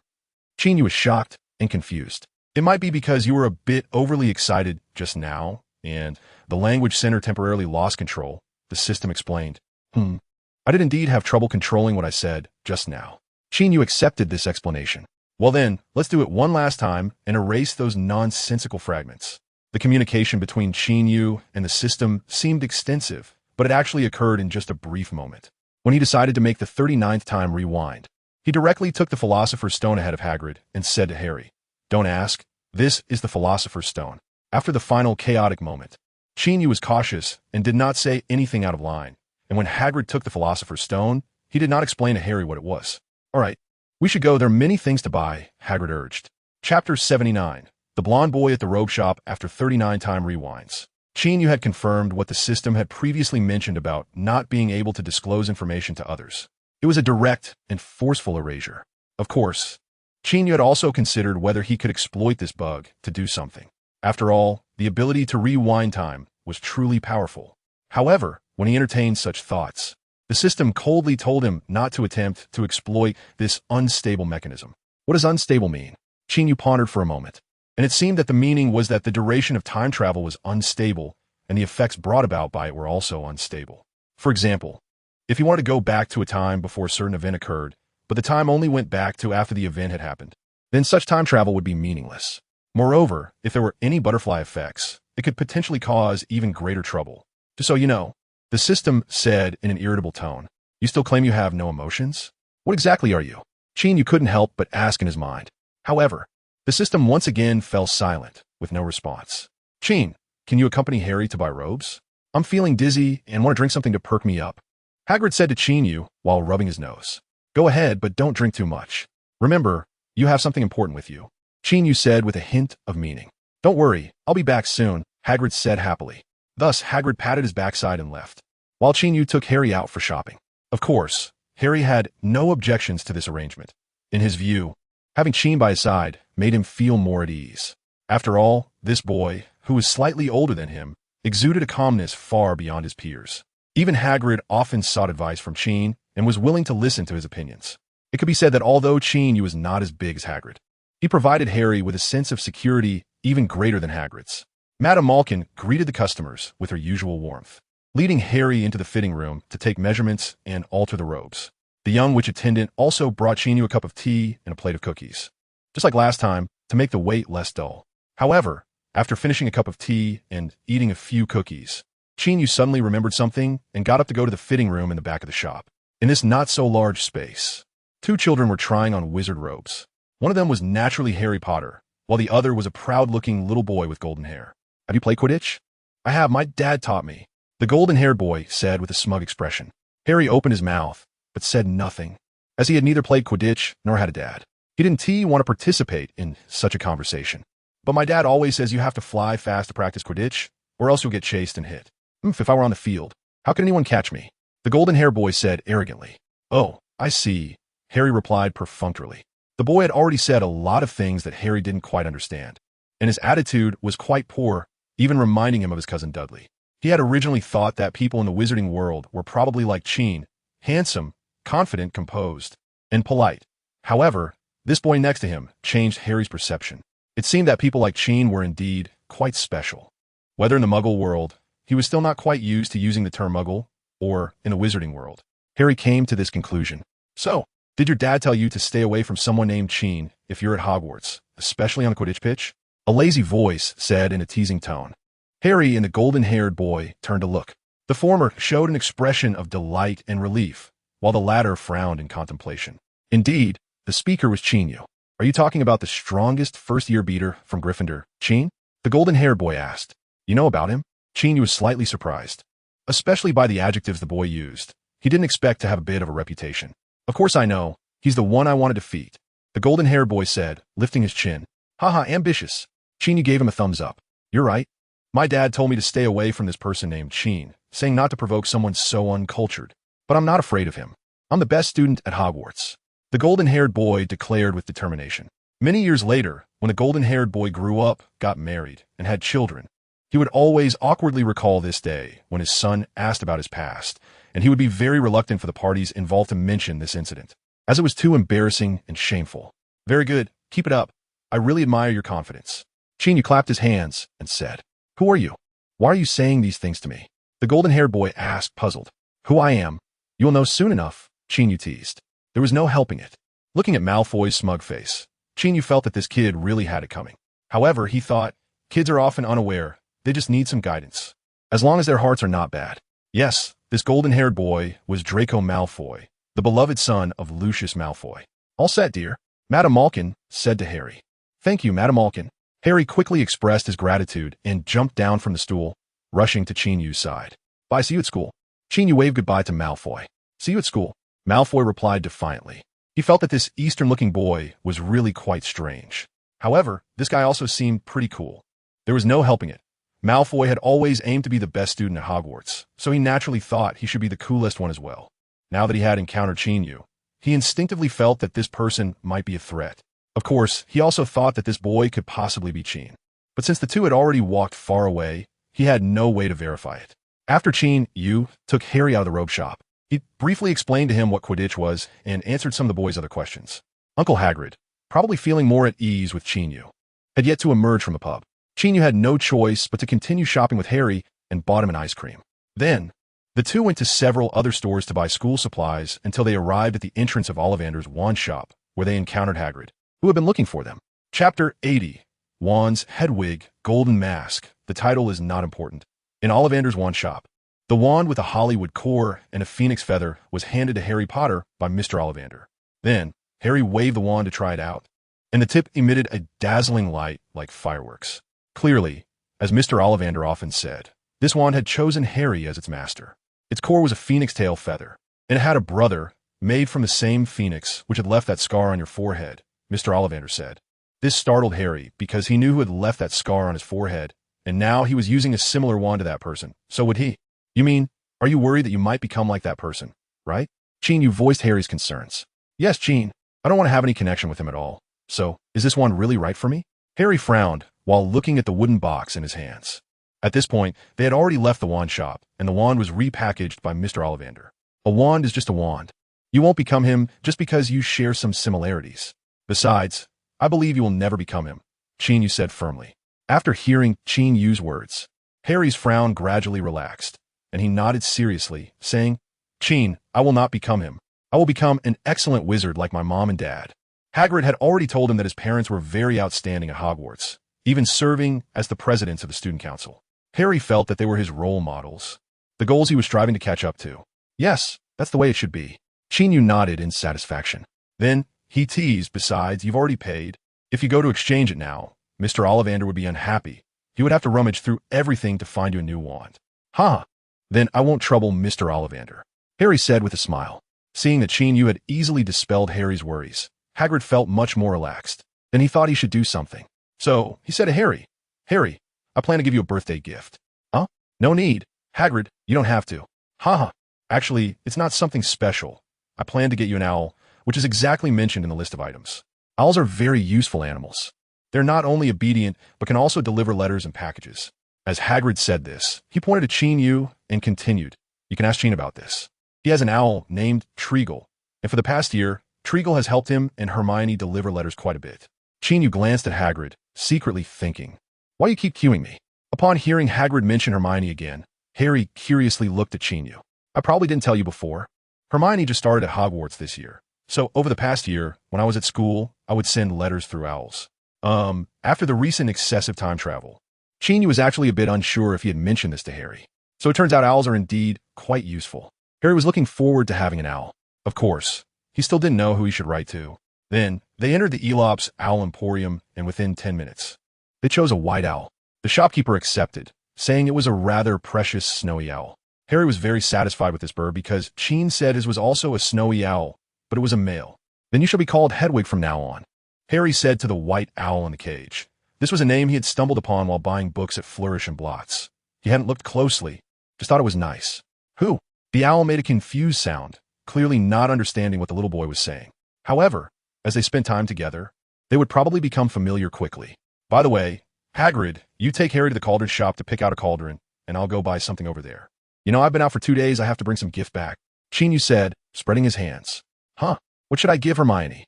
Qin Yu was shocked and confused. It might be because you were a bit overly excited just now, and the language center temporarily lost control, the system explained. I did indeed have trouble controlling what I said just now. Qin Yu accepted this explanation. Well then, let's do it one last time and erase those nonsensical fragments. The communication between Qin Yu and the system seemed extensive, but it actually occurred in just a brief moment. When he decided to make the 39th time rewind, he directly took the Philosopher's Stone ahead of Hagrid and said to Harry, Don't ask, this is the Philosopher's Stone. After the final chaotic moment, Qin Yu was cautious and did not say anything out of line, and when Hagrid took the Philosopher's Stone, he did not explain to Harry what it was. All right, we should go, there are many things to buy, Hagrid urged. Chapter 79. The blonde boy at the robe shop after 39-time rewinds. Qin Yu had confirmed what the system had previously mentioned about not being able to disclose information to others. It was a direct and forceful erasure. Of course, Qin Yu had also considered whether he could exploit this bug to do something. After all, the ability to rewind time was truly powerful. However, when he entertained such thoughts, the system coldly told him not to attempt to exploit this unstable mechanism. What does unstable mean? Qin Yu pondered for a moment. And it seemed that the meaning was that the duration of time travel was unstable, and the effects brought about by it were also unstable. For example, if you wanted to go back to a time before a certain event occurred, but the time only went back to after the event had happened, then such time travel would be meaningless. Moreover, if there were any butterfly effects, it could potentially cause even greater trouble. Just so you know, the system said in an irritable tone, You still claim you have no emotions? What exactly are you? Qin Yu couldn't help but ask in his mind. However, the system once again fell silent, with no response. Qin, can you accompany Harry to buy robes? I'm feeling dizzy and want to drink something to perk me up. Hagrid said to Qin Yu while rubbing his nose. Go ahead, but don't drink too much. Remember, you have something important with you. Qin Yu said with a hint of meaning. Don't worry, I'll be back soon, Hagrid said happily. Thus, Hagrid patted his backside and left, while Qin Yu took Harry out for shopping. Of course, Harry had no objections to this arrangement. In his view, having Qin by his side made him feel more at ease. After all, this boy, who was slightly older than him, exuded a calmness far beyond his peers. Even Hagrid often sought advice from Qin and was willing to listen to his opinions. It could be said that although Qin Yu was not as big as Hagrid, he provided Harry with a sense of security even greater than Hagrid's. Madame Malkin greeted the customers with her usual warmth, leading Harry into the fitting room to take measurements and alter the robes. The young witch attendant also brought Qin Yu a cup of tea and a plate of cookies, just like last time, to make the wait less dull. However, After finishing a cup of tea and eating a few cookies, Qin Yu suddenly remembered something and got up to go to the fitting room in the back of the shop. In this not-so-large space, two children were trying on wizard robes. One of them was naturally Harry Potter, while the other was a proud-looking little boy with golden hair. Have you played Quidditch? I have. My dad taught me, the golden-haired boy said with a smug expression. Harry opened his mouth, but said nothing, as he had neither played Quidditch nor had a dad. He didn't want to participate in such a conversation. But my dad always says you have to fly fast to practice Quidditch, or else you'll get chased and hit. If I were on the field, how could anyone catch me? The golden-haired boy said arrogantly. Oh, I see, Harry replied perfunctorily. The boy had already said a lot of things that Harry didn't quite understand, and his attitude was quite poor, even reminding him of his cousin Dudley. He had originally thought that people in the wizarding world were probably like Qin, handsome, confident, composed, and polite. However, this boy next to him changed Harry's perception. It seemed that people like Qin were indeed quite special. Whether in the Muggle world, he was still not quite used to using the term Muggle, or in the wizarding world, Harry came to this conclusion. So, did your dad tell you to stay away from someone named Qin if you're at Hogwarts, especially on the Quidditch pitch? A lazy voice said in a teasing tone. Harry and the golden-haired boy turned to look. The former showed an expression of delight and relief, while the latter frowned in contemplation. Indeed, the speaker was Qin Yu. Are you talking about the strongest first-year beater from Gryffindor, Qin? The golden-haired boy asked. You know about him? Qin Yu was slightly surprised, especially by the adjectives the boy used. He didn't expect to have a bit of a reputation. Of course I know. He's the one I want to defeat, the golden-haired boy said, lifting his chin. Haha, ambitious. Qin Yu gave him a thumbs up. You're right. My dad told me to stay away from this person named Qin, saying not to provoke someone so uncultured. But I'm not afraid of him. I'm the best student at Hogwarts, the golden-haired boy declared with determination. Many years later, when the golden-haired boy grew up, got married, and had children, he would always awkwardly recall this day when his son asked about his past, and he would be very reluctant for the parties involved to mention this incident, as it was too embarrassing and shameful. Very good. Keep it up. I really admire your confidence. Qin Yu clapped his hands and said, Who are you? Why are you saying these things to me? The golden-haired boy asked, puzzled. Who I am? You'll know soon enough, Qin Yu teased. There was no helping it. Looking at Malfoy's smug face, Qin Yu felt that this kid really had it coming. However, he thought, kids are often unaware. They just need some guidance. As long as their hearts are not bad. Yes, this golden-haired boy was Draco Malfoy, the beloved son of Lucius Malfoy. All set, dear, Madame Malkin said to Harry. Thank you, Madame Malkin. Harry quickly expressed his gratitude and jumped down from the stool, rushing to Qin Yu's side. Bye, see you at school. Qin Yu waved goodbye to Malfoy. See you at school. Malfoy replied defiantly. He felt that this Eastern-looking boy was really quite strange. However, this guy also seemed pretty cool. There was no helping it. Malfoy had always aimed to be the best student at Hogwarts, so he naturally thought he should be the coolest one as well. Now that he had encountered Qin Yu, he instinctively felt that this person might be a threat. Of course, he also thought that this boy could possibly be Qin. But since the two had already walked far away, he had no way to verify it. After Qin Yu took Harry out of the robe shop, he briefly explained to him what Quidditch was and answered some of the boys' other questions. Uncle Hagrid, probably feeling more at ease with Qin Yu, had yet to emerge from the pub. Qin Yu had no choice but to continue shopping with Harry and bought him an ice cream. Then, the two went to several other stores to buy school supplies until they arrived at the entrance of Ollivander's wand shop, where they encountered Hagrid, who had been looking for them. Chapter 80. Wands, Hedwig, Golden Mask. The title is not important. In Ollivander's wand shop, the wand with a Hollywood core and a phoenix feather was handed to Harry Potter by Mr. Ollivander. Then, Harry waved the wand to try it out, and the tip emitted a dazzling light like fireworks. Clearly, as Mr. Ollivander often said, this wand had chosen Harry as its master. Its core was a phoenix tail feather, and it had a brother made from the same phoenix which had left that scar on your forehead, Mr. Ollivander said. This startled Harry because he knew who had left that scar on his forehead, and now he was using a similar wand to that person. So would he. You mean, are you worried that you might become like that person, right? Qin Yu voiced Harry's concerns. Yes, Qin. I don't want to have any connection with him at all. So, is this one really right for me? Harry frowned while looking at the wooden box in his hands. At this point, they had already left the wand shop, and the wand was repackaged by Mr. Ollivander. A wand is just a wand. You won't become him just because you share some similarities. Besides, I believe you will never become him, Qin Yu said firmly. After hearing Qin Yu's words, Harry's frown gradually relaxed, and he nodded seriously, saying, Qin, I will not become him. I will become an excellent wizard like my mom and dad. Hagrid had already told him that his parents were very outstanding at Hogwarts, even serving as the presidents of the student council. Harry felt that they were his role models, the goals he was striving to catch up to. Yes, that's the way it should be. Qin Yu nodded in satisfaction. Then he teased, besides, you've already paid. If you go to exchange it now, Mr. Ollivander would be unhappy. He would have to rummage through everything to find you a new wand. Ha! Then I won't trouble Mr. Ollivander, Harry said with a smile. Seeing that Qin Yu had easily dispelled Harry's worries, Hagrid felt much more relaxed. Then he thought he should do something. So he said to Harry, Harry, I plan to give you a birthday gift. Huh? No need. Hagrid, you don't have to. Ha! Actually, it's not something special. I plan to get you an owl, which is exactly mentioned in the list of items. Owls are very useful animals. They're not only obedient, but can also deliver letters and packages. As Hagrid said this, he pointed to Qin Yu and continued, you can ask Qin about this. He has an owl named Treagle, and for the past year, Treagle has helped him and Hermione deliver letters quite a bit. Qin Yu glanced at Hagrid, secretly thinking, why you keep cueing me? Upon hearing Hagrid mention Hermione again, Harry curiously looked at Qin Yu. I probably didn't tell you before. Hermione just started at Hogwarts this year. So over the past year, when I was at school, I would send letters through owls. After the recent excessive time travel, Qin Yu was actually a bit unsure if he had mentioned this to Harry. So it turns out owls are indeed quite useful. Harry was looking forward to having an owl. Of course, he still didn't know who he should write to. Then, they entered the Elop's Owl Emporium, and within 10 minutes, they chose a white owl. The shopkeeper accepted, saying it was a rather precious snowy owl. Harry was very satisfied with this bird because Qin said his was also a snowy owl, but it was a male. Then you shall be called Hedwig from now on, Harry said to the white owl in the cage. This was a name he had stumbled upon while buying books at Flourish and Blots. He hadn't looked closely, just thought it was nice. Who? The owl made a confused sound, clearly not understanding what the little boy was saying. However, as they spent time together, they would probably become familiar quickly. By the way, Hagrid, you take Harry to the cauldron shop to pick out a cauldron, and I'll go buy something over there. You know, I've been out for 2 days, I have to bring some gift back, Qin Yu said, spreading his hands. Huh, what should I give Hermione?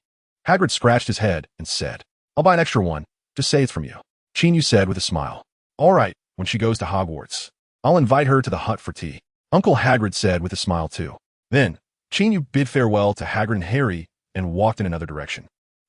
Hagrid scratched his head and said, I'll buy an extra one, just say it's from you, Qin Yu said with a smile. All right, when she goes to Hogwarts, I'll invite her to the hut for tea, Uncle Hagrid said with a smile too. Then, Qin Yu bid farewell to Hagrid and Harry and walked in another direction.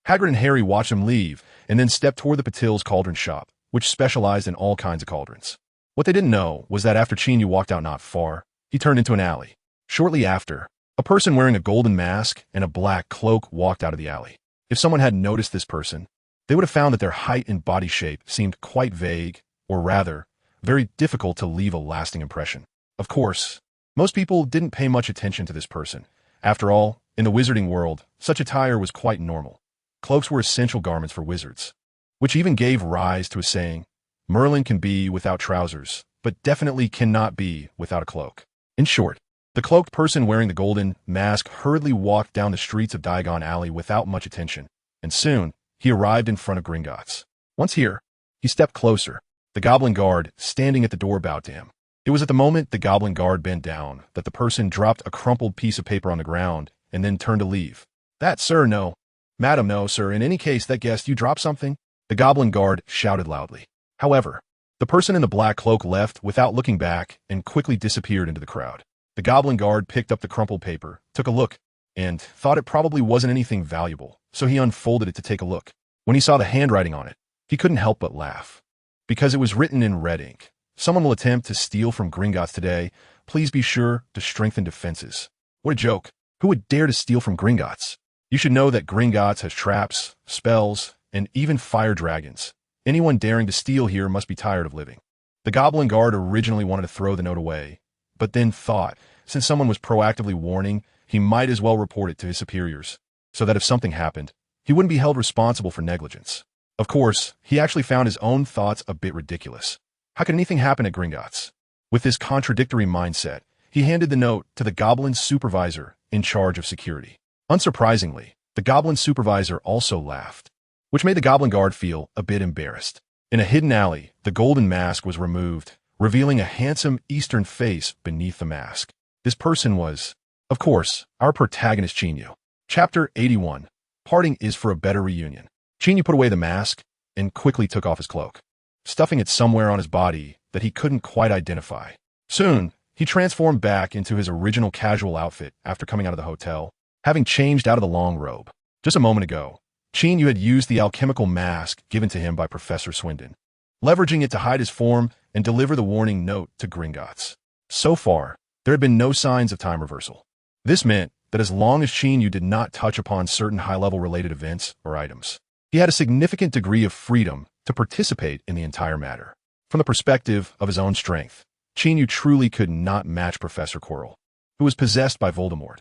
Hagrid and Harry watched him leave and then stepped toward the Patil's cauldron shop, which specialized in all kinds of cauldrons. What they didn't know was that after Qin Yu walked out not far, he turned into an alley. Shortly after, a person wearing a golden mask and a black cloak walked out of the alley. If someone had noticed this person, they would have found that their height and body shape seemed quite vague, or rather, very difficult to leave a lasting impression. Of course, most people didn't pay much attention to this person. After all, in the wizarding world, such attire was quite normal. Cloaks were essential garments for wizards, which even gave rise to a saying, Merlin can be without trousers, but definitely cannot be without a cloak. In short, the cloaked person wearing the golden mask hurriedly walked down the streets of Diagon Alley without much attention, and soon he arrived in front of Gringotts. Once here, he stepped closer. The goblin guard, standing at the door, bowed to him. It was at the moment the goblin guard bent down that the person dropped a crumpled piece of paper on the ground and then turned to leave. That, sir, no. Madam, no, sir. In any case, that guest, you dropped something? The goblin guard shouted loudly. However, the person in the black cloak left without looking back and quickly disappeared into the crowd. The goblin guard picked up the crumpled paper, took a look, and thought it probably wasn't anything valuable, so he unfolded it to take a look. When he saw the handwriting on it, he couldn't help but laugh. Because it was written in red ink. Someone will attempt to steal from Gringotts today. Please be sure to strengthen defenses. What a joke. Who would dare to steal from Gringotts? You should know that Gringotts has traps, spells, and even fire dragons. Anyone daring to steal here must be tired of living. The goblin guard originally wanted to throw the note away, but then thought, since someone was proactively warning, he might as well report it to his superiors, so that if something happened, he wouldn't be held responsible for negligence. Of course, he actually found his own thoughts a bit ridiculous. How could anything happen at Gringotts? With this contradictory mindset, he handed the note to the goblin supervisor in charge of security. Unsurprisingly, the goblin supervisor also laughed, which made the goblin guard feel a bit embarrassed. In a hidden alley, the golden mask was removed, revealing a handsome eastern face beneath the mask. This person was, of course, our protagonist Qin Yu. Chapter 81. Parting is for a better reunion. Qin Yu put away the mask and quickly took off his cloak, stuffing it somewhere on his body that he couldn't quite identify. Soon, he transformed back into his original casual outfit after coming out of the hotel, having changed out of the long robe. Just a moment ago, Qin Yu had used the alchemical mask given to him by Professor Swindon, leveraging it to hide his form and deliver the warning note to Gringotts. So far, there had been no signs of time reversal. This meant that as long as Qin Yu did not touch upon certain high-level related events or items, he had a significant degree of freedom to participate in the entire matter. From the perspective of his own strength, Qin Yu truly could not match Professor Quirrell, who was possessed by Voldemort.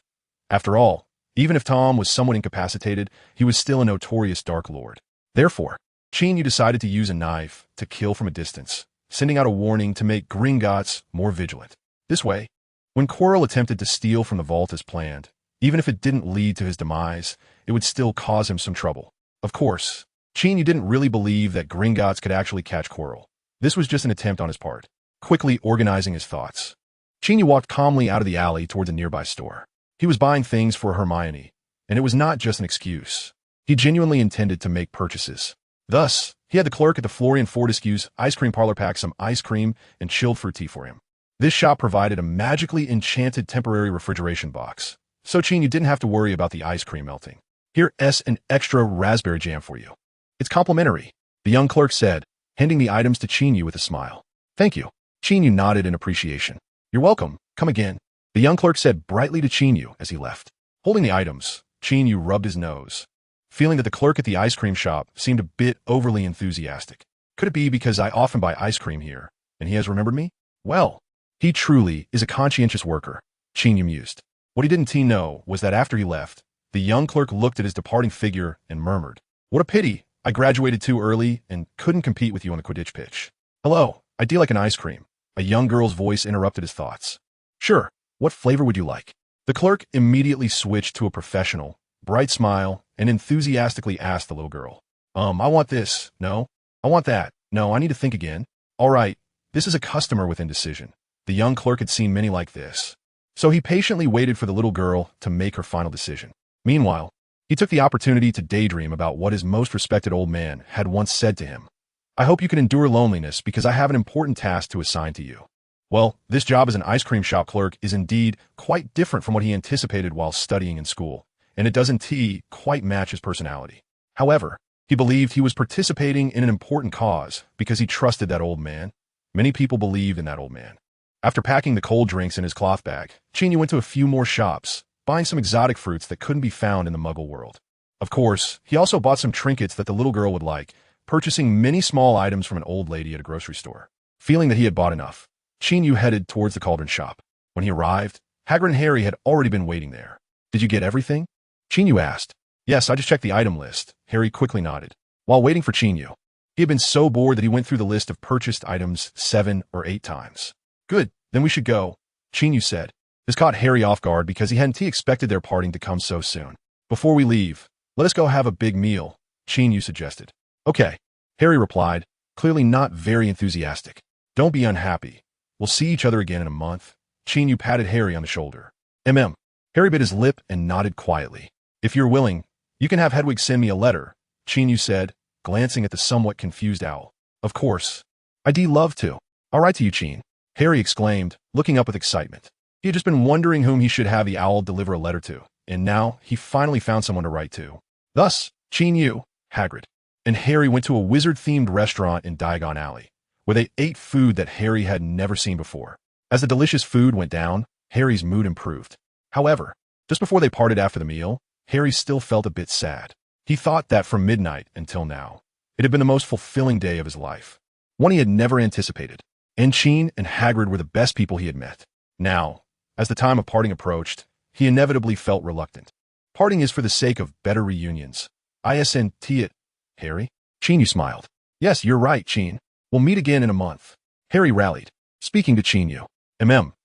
After all, even if Tom was somewhat incapacitated, he was still a notorious Dark Lord. Therefore, Qin Yu decided to use a knife to kill from a distance, sending out a warning to make Gringotts more vigilant. This way, when Quirrell attempted to steal from the vault as planned, even if it didn't lead to his demise, it would still cause him some trouble. Of course, Qin Yu didn't really believe that Gringotts could actually catch Quirrell. This was just an attempt on his part. Quickly organizing his thoughts, Qin Yu walked calmly out of the alley towards a nearby store. He was buying things for Hermione, and it was not just an excuse. He genuinely intended to make purchases. Thus, he had the clerk at the Florian Fortescue's ice cream parlor pack some ice cream and chilled fruit tea for him. This shop provided a magically enchanted temporary refrigeration box, so Qin Yu didn't have to worry about the ice cream melting. Here's an extra raspberry jam for you. It's complimentary, the young clerk said, handing the items to Qin Yu with a smile. Thank you. Qin Yu nodded in appreciation. You're welcome. Come again. The young clerk said brightly to Qin Yu as he left. Holding the items, Qin Yu rubbed his nose, feeling that the clerk at the ice cream shop seemed a bit overly enthusiastic. Could it be because I often buy ice cream here, and he has remembered me? Well, he truly is a conscientious worker, Qin Yu mused. What he didn't know was that after he left, the young clerk looked at his departing figure and murmured, "What a pity, I graduated too early and couldn't compete with you on the Quidditch pitch." "Hello, I do like an ice cream." A young girl's voice interrupted his thoughts. "Sure, what flavor would you like?" The clerk immediately switched to a professional, bright smile and enthusiastically asked the little girl, I want this. No, I want that. No, I need to think again. All right, this is a customer with indecision. The young clerk had seen many like this, so he patiently waited for the little girl to make her final decision. Meanwhile, he took the opportunity to daydream about what his most respected old man had once said to him. "I hope you can endure loneliness because I have an important task to assign to you." Well, this job as an ice cream shop clerk is indeed quite different from what he anticipated while studying in school, and it doesn't quite match his personality. However, he believed he was participating in an important cause because he trusted that old man. Many people believed in that old man. After packing the cold drinks in his cloth bag, Qin Yu went to a few more shops, buying some exotic fruits that couldn't be found in the Muggle world. Of course, he also bought some trinkets that the little girl would like, purchasing many small items from an old lady at a grocery store. Feeling that he had bought enough, Qin Yu headed towards the cauldron shop. When he arrived, Hagrid and Harry had already been waiting there. "Did you get everything?" Qin Yu asked. "Yes, I just checked the item list." Harry quickly nodded. While waiting for Qin Yu, he had been so bored that he went through the list of purchased items 7 or 8 times. "Good, then we should go," Qin Yu said. This caught Harry off guard because he hadn't expected their parting to come so soon. "Before we leave, let us go have a big meal," Qin Yu suggested. "Okay," Harry replied, clearly not very enthusiastic. "Don't be unhappy. We'll see each other again in a month." Qin Yu patted Harry on the shoulder. Harry bit his lip and nodded quietly. "If you're willing, you can have Hedwig send me a letter," Qin Yu said, glancing at the somewhat confused owl. "Of course. I'd love to." "I'll write to you, Qin," Harry exclaimed, looking up with excitement. He had just been wondering whom he should have the owl deliver a letter to, and now he finally found someone to write to. Thus, Qin Yu, Hagrid, and Harry went to a wizard-themed restaurant in Diagon Alley, where they ate food that Harry had never seen before. As the delicious food went down, Harry's mood improved. However, just before they parted after the meal, Harry still felt a bit sad. He thought that from midnight until now, it had been the most fulfilling day of his life, one he had never anticipated. And Qin and Hagrid were the best people he had met. Now, as the time of parting approached, he inevitably felt reluctant. Parting is for the sake of better reunions. Isn't it, Harry? Qin Yu smiled. "Yes, you're right, Qin. We'll meet again in a month." Harry rallied, speaking to Qin Yu.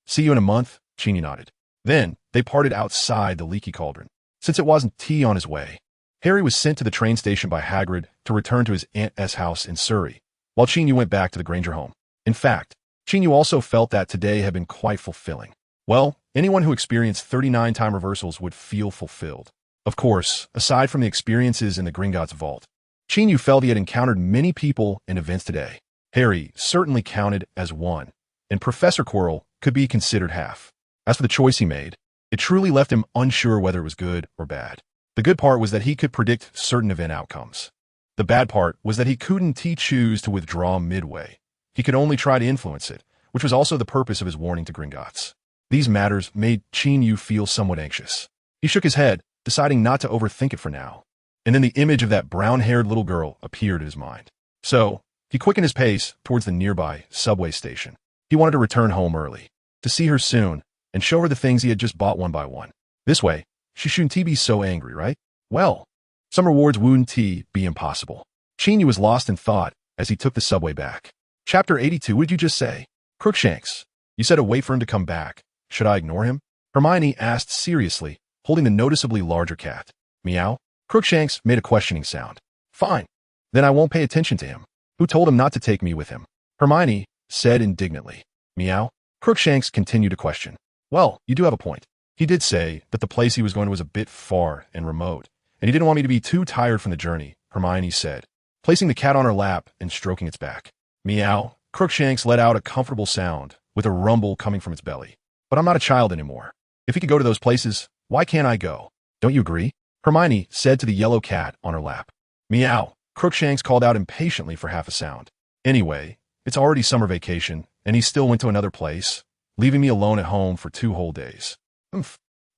See you in a month," Qin Yu nodded. Then, they parted outside the leaky cauldron. Since it wasn't tea on his way, Harry was sent to the train station by Hagrid to return to his aunt's house in Surrey, while Qin Yu went back to the Granger home. In fact, Qin Yu also felt that today had been quite fulfilling. Well, anyone who experienced 39 time reversals would feel fulfilled. Of course, aside from the experiences in the Gringotts vault, Qin Yu felt he had encountered many people and events today. Harry certainly counted as one, and Professor Quirrell could be considered half. As for the choice he made, it truly left him unsure whether it was good or bad. The good part was that he could predict certain event outcomes. The bad part was that he couldn't choose to withdraw midway. He could only try to influence it, which was also the purpose of his warning to Gringotts. These matters made Qin Yu feel somewhat anxious. He shook his head, deciding not to overthink it for now. And then the image of that brown-haired little girl appeared in his mind. So, he quickened his pace towards the nearby subway station. He wanted to return home early, to see her soon, and show her the things he had just bought one by one. This way, she shouldn't be so angry, right? Well, some rewards wouldn't be impossible. Qin Yu was lost in thought as he took the subway back. Chapter 82, what did you just say? Crookshanks, you said to wait for him to come back. Should I ignore him? Hermione asked seriously, holding the noticeably larger cat. Meow? Crookshanks made a questioning sound. Fine. Then I won't pay attention to him. Who told him not to take me with him? Hermione said indignantly. Meow? Crookshanks continued to question. Well, you do have a point. He did say that the place he was going to was a bit far and remote, and he didn't want me to be too tired from the journey, Hermione said, placing the cat on her lap and stroking its back. Meow. Crookshanks let out a comfortable sound, with a rumble coming from its belly. But I'm not a child anymore. If he could go to those places, why can't I go? Don't you agree? Hermione said to the yellow cat on her lap. Meow. Crookshanks called out impatiently for half a sound. Anyway, it's already summer vacation, and he still went to another place, leaving me alone at home for 2 whole days.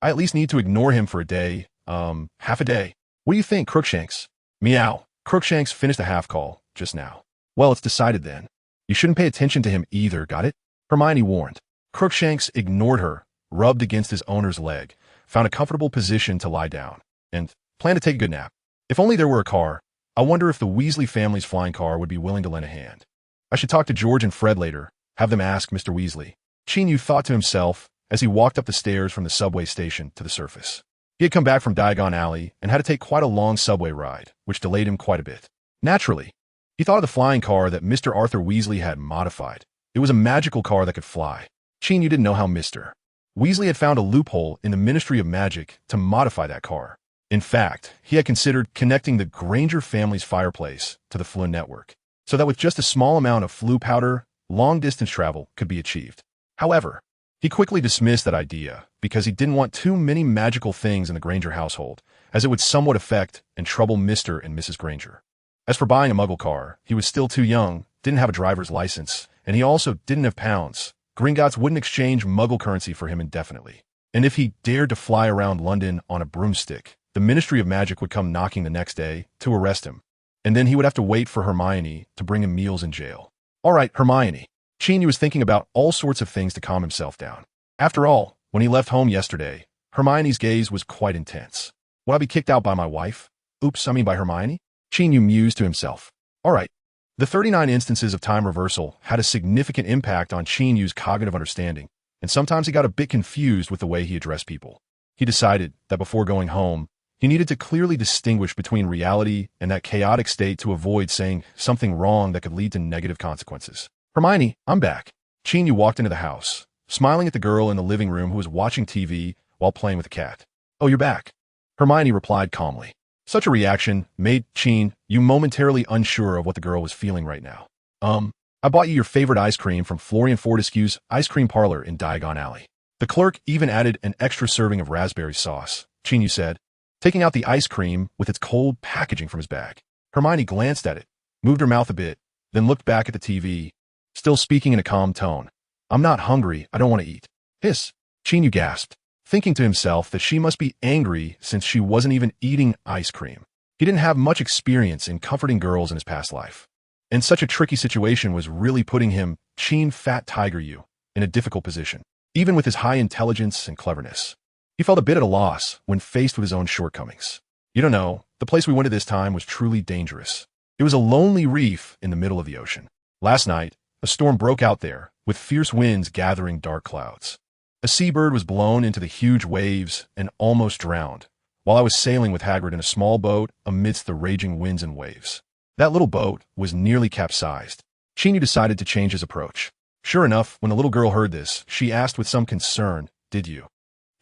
I at least need to ignore him for a day, half a day. What do you think, Crookshanks? Meow. Crookshanks finished a half call, just now. Well, it's decided then. You shouldn't pay attention to him either, got it? Hermione warned. Crookshanks ignored her, rubbed against his owner's leg, found a comfortable position to lie down, and planned to take a good nap. If only there were a car. I wonder if the Weasley family's flying car would be willing to lend a hand. I should talk to George and Fred later, have them ask Mr. Weasley. Qin Yu thought to himself as he walked up the stairs from the subway station to the surface. He had come back from Diagon Alley and had to take quite a long subway ride, which delayed him quite a bit. Naturally, he thought of the flying car that Mr. Arthur Weasley had modified. It was a magical car that could fly. Qin Yu didn't know how Mr. Weasley had found a loophole in the Ministry of Magic to modify that car. In fact, he had considered connecting the Granger family's fireplace to the Flynn network, so that with just a small amount of flue powder, long-distance travel could be achieved. However, he quickly dismissed that idea because he didn't want too many magical things in the Granger household, as it would somewhat affect and trouble Mr. and Mrs. Granger. As for buying a muggle car, he was still too young, didn't have a driver's license, and he also didn't have pounds. Gringotts wouldn't exchange muggle currency for him indefinitely. And if he dared to fly around London on a broomstick, the Ministry of Magic would come knocking the next day to arrest him. And then he would have to wait for Hermione to bring him meals in jail. All right, Hermione. Qin Yu was thinking about all sorts of things to calm himself down. After all, when he left home yesterday, Hermione's gaze was quite intense. Will I be kicked out by my wife? Oops, I mean by Hermione? Qin Yu mused to himself. All right. The 39 instances of time reversal had a significant impact on Qin Yu's cognitive understanding, and sometimes he got a bit confused with the way he addressed people. He decided that before going home, he needed to clearly distinguish between reality and that chaotic state to avoid saying something wrong that could lead to negative consequences. Hermione, I'm back. Qin Yu walked into the house, smiling at the girl in the living room who was watching TV while playing with the cat. Oh, you're back. Hermione replied calmly. Such a reaction made Qin Yu momentarily unsure of what the girl was feeling right now. I bought you your favorite ice cream from Florian Fortescue's ice cream parlor in Diagon Alley. The clerk even added an extra serving of raspberry sauce, Qin Yu said, taking out the ice cream with its cold packaging from his bag. Hermione glanced at it, moved her mouth a bit, then looked back at the TV, still speaking in a calm tone. I'm not hungry, I don't want to eat. Hiss. Qin Yu gasped, thinking to himself that she must be angry since she wasn't even eating ice cream. He didn't have much experience in comforting girls in his past life. And such a tricky situation was really putting him, Qin Fat Tiger Yu, in a difficult position, even with his high intelligence and cleverness. He felt a bit at a loss when faced with his own shortcomings. You don't know, the place we went to this time was truly dangerous. It was a lonely reef in the middle of the ocean. Last night, a storm broke out there, with fierce winds gathering dark clouds. A seabird was blown into the huge waves and almost drowned, while I was sailing with Hagrid in a small boat amidst the raging winds and waves. That little boat was nearly capsized. Qin Yu decided to change his approach. Sure enough, when the little girl heard this, she asked with some concern, "Did you?"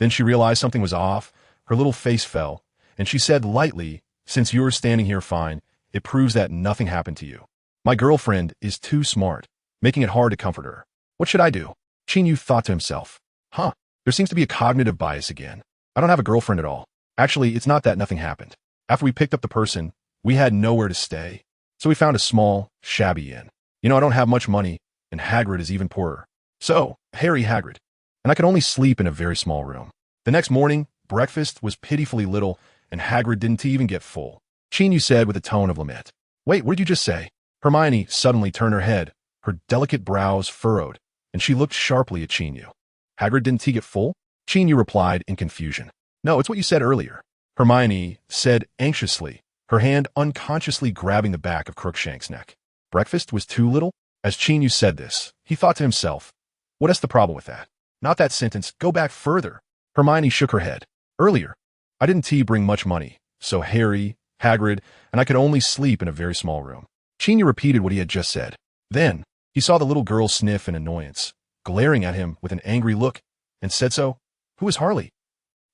Then she realized something was off, her little face fell, and she said lightly, "Since you're standing here fine, it proves that nothing happened to you. My girlfriend is too smart, making it hard to comfort her. What should I do?" Qin Yu thought to himself. There seems to be a cognitive bias again. I don't have a girlfriend at all. Actually, it's not that nothing happened. After we picked up the person, we had nowhere to stay. So we found a small, shabby inn. You know, I don't have much money, and Hagrid is even poorer. So, Harry Hagrid. And I could only sleep in a very small room. The next morning, breakfast was pitifully little, and Hagrid didn't even get full. Qin Yu said with a tone of lament. Wait, what did you just say? Hermione suddenly turned her head, her delicate brows furrowed, and she looked sharply at Qin Yu. Hagrid didn't he get full? Qin Yu replied in confusion. No, it's what you said earlier. Hermione said anxiously, her hand unconsciously grabbing the back of Crookshank's neck. Breakfast was too little? As Qin Yu said this, he thought to himself, what is the problem with that? Not that sentence, go back further. Hermione shook her head. Earlier, I didn't bring much money, so Harry, Hagrid, and I could only sleep in a very small room. Qin Yu repeated what he had just said. Then, he saw the little girl sniff in annoyance, glaring at him with an angry look, and said so. Who is Harley?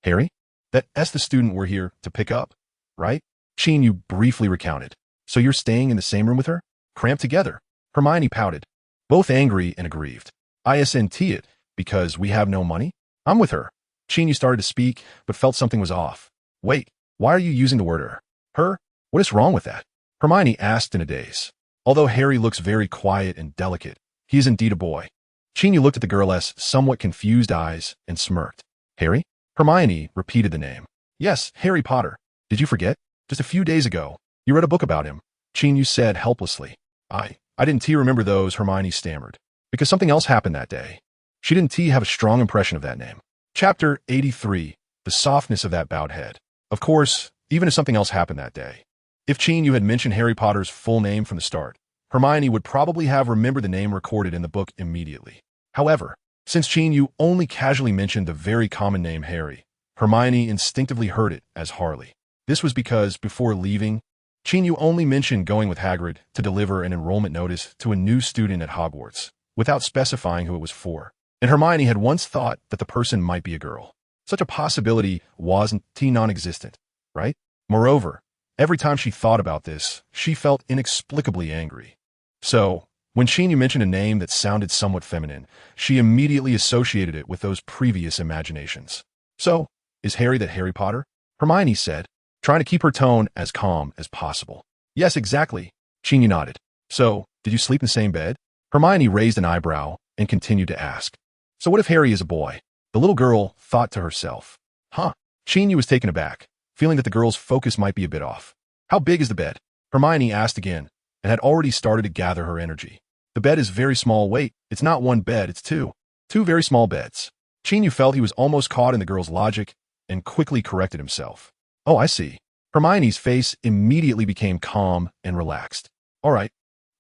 Harry? That's the student we're here to pick up, right? Qin Yu briefly recounted. So you're staying in the same room with her? Cramped together? Hermione pouted, both angry and aggrieved. Isn't it, because we have no money? I'm with her. Qin Yu started to speak, but felt something was off. Wait, why are you using the word her? Her? What is wrong with that? Hermione asked in a daze. Although Harry looks very quiet and delicate, he is indeed a boy. Qin Yu looked at the girl's somewhat confused eyes and smirked. Harry? Hermione repeated the name. Yes, Harry Potter. Did you forget? Just a few days ago, you read a book about him, Qin Yu said helplessly. I didn't remember those, Hermione stammered. Because something else happened that day. She didn't have a strong impression of that name. Chapter 83. The softness of that bowed head. Of course, even if something else happened that day. If Qin Yu had mentioned Harry Potter's full name from the start, Hermione would probably have remembered the name recorded in the book immediately. However, since Qin Yu only casually mentioned the very common name Harry, Hermione instinctively heard it as Harley. This was because, before leaving, Qin Yu only mentioned going with Hagrid to deliver an enrollment notice to a new student at Hogwarts, without specifying who it was for. And Hermione had once thought that the person might be a girl. Such a possibility wasn't non-existent, right? Moreover, every time she thought about this, she felt inexplicably angry. So, when Qin Yu mentioned a name that sounded somewhat feminine, she immediately associated it with those previous imaginations. So, is Harry that Harry Potter? Hermione said, trying to keep her tone as calm as possible. Yes, exactly. Qin Yu nodded. So, did you sleep in the same bed? Hermione raised an eyebrow and continued to ask. So what if Harry is a boy? The little girl thought to herself. Huh. Qin Yu was taken aback, feeling that the girl's focus might be a bit off. How big is the bed? Hermione asked again, and had already started to gather her energy. The bed is very small. Wait, it's not one bed, it's two. Two very small beds. Qin Yu felt he was almost caught in the girl's logic and quickly corrected himself. Oh, I see. Hermione's face immediately became calm and relaxed. All right.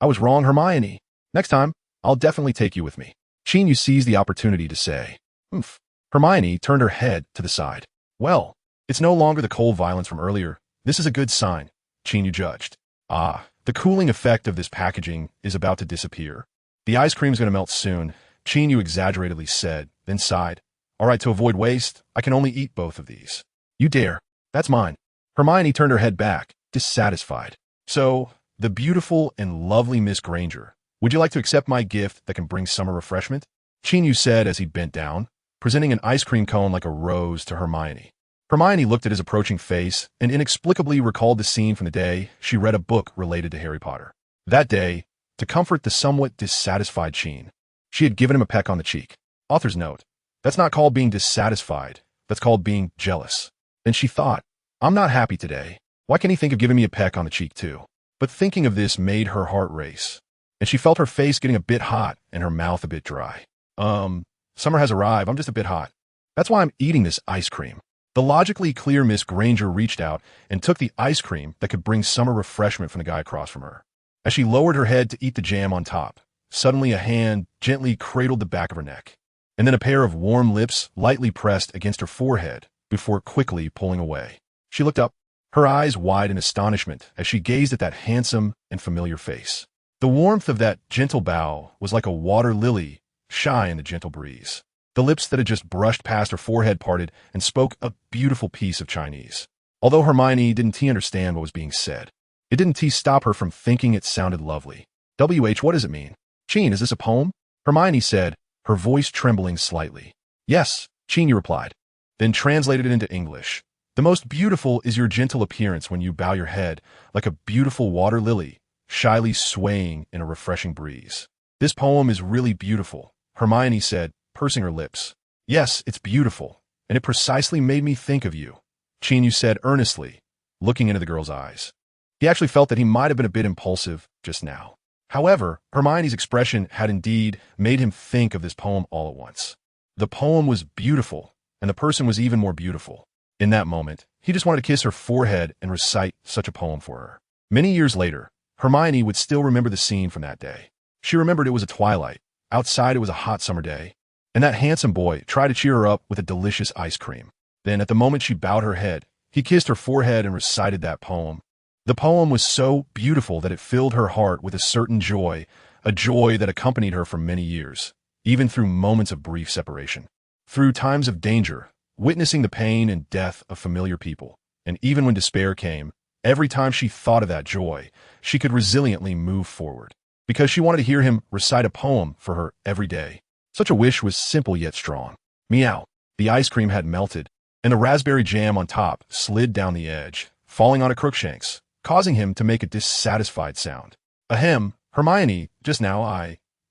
I was wrong, Hermione. Next time, I'll definitely take you with me. Qin Yu seized the opportunity to say, Oomph. Hermione turned her head to the side. Well, it's no longer the cold violence from earlier. This is a good sign, Qin Yu judged. The cooling effect of this packaging is about to disappear. The ice cream's going to melt soon, Qin Yu exaggeratedly said, then sighed. All right, to avoid waste, I can only eat both of these. You dare. That's mine. Hermione turned her head back, dissatisfied. So, the beautiful and lovely Miss Granger, would you like to accept my gift that can bring summer refreshment? Qin Yu said as he bent down, presenting an ice cream cone like a rose to Hermione. Hermione looked at his approaching face and inexplicably recalled the scene from the day she read a book related to Harry Potter. That day, to comfort the somewhat dissatisfied Qin, she had given him a peck on the cheek. Author's note, that's not called being dissatisfied, that's called being jealous. Then she thought, I'm not happy today. Why can't he think of giving me a peck on the cheek too? But thinking of this made her heart race, and she felt her face getting a bit hot and her mouth a bit dry. Summer has arrived, I'm just a bit hot. That's why I'm eating this ice cream. The logically clear Miss Granger reached out and took the ice cream that could bring summer refreshment from the guy across from her. As she lowered her head to eat the jam on top, suddenly a hand gently cradled the back of her neck, and then a pair of warm lips lightly pressed against her forehead before quickly pulling away. She looked up, her eyes wide in astonishment as she gazed at that handsome and familiar face. The warmth of that gentle bow was like a water lily shy in the gentle breeze. The lips that had just brushed past her forehead parted and spoke a beautiful piece of Chinese. Although Hermione didn't understand what was being said, it didn't stop her from thinking it sounded lovely. What does it mean? Qin, is this a poem? Hermione said, her voice trembling slightly. Yes, Qin Yu replied, then translated it into English. The most beautiful is your gentle appearance when you bow your head, like a beautiful water lily, shyly swaying in a refreshing breeze. This poem is really beautiful, Hermione said, pursing her lips. Yes, it's beautiful, and it precisely made me think of you, Qin Yu said earnestly, looking into the girl's eyes. He actually felt that he might have been a bit impulsive just now. However, Hermione's expression had indeed made him think of this poem all at once. The poem was beautiful, and the person was even more beautiful. In that moment, he just wanted to kiss her forehead and recite such a poem for her. Many years later, Hermione would still remember the scene from that day. She remembered it was a twilight, outside it was a hot summer day, and that handsome boy tried to cheer her up with a delicious ice cream. Then, at the moment she bowed her head, he kissed her forehead and recited that poem. The poem was so beautiful that it filled her heart with a certain joy, a joy that accompanied her for many years, even through moments of brief separation. Through times of danger, witnessing the pain and death of familiar people, and even when despair came, every time she thought of that joy, she could resiliently move forward, because she wanted to hear him recite a poem for her every day. Such a wish was simple yet strong. Meow. The ice cream had melted, and the raspberry jam on top slid down the edge, falling onto Crookshanks, causing him to make a dissatisfied sound. Ahem, Hermione, just now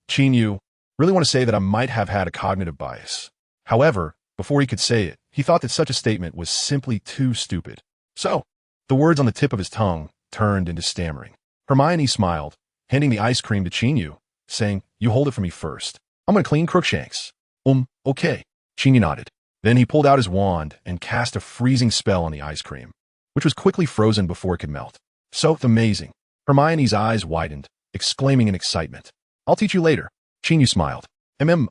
Qin Yu, really want to say that I might have had a cognitive bias. However, before he could say it, he thought that such a statement was simply too stupid. So, the words on the tip of his tongue turned into stammering. Hermione smiled, handing the ice cream to Qin Yu, saying, "You hold it for me first. I'm going to clean Crookshanks." Okay. Qin Yu nodded. Then he pulled out his wand and cast a freezing spell on the ice cream, which was quickly frozen before it could melt. So amazing. Hermione's eyes widened, exclaiming in excitement. "I'll teach you later." Qin Yu smiled.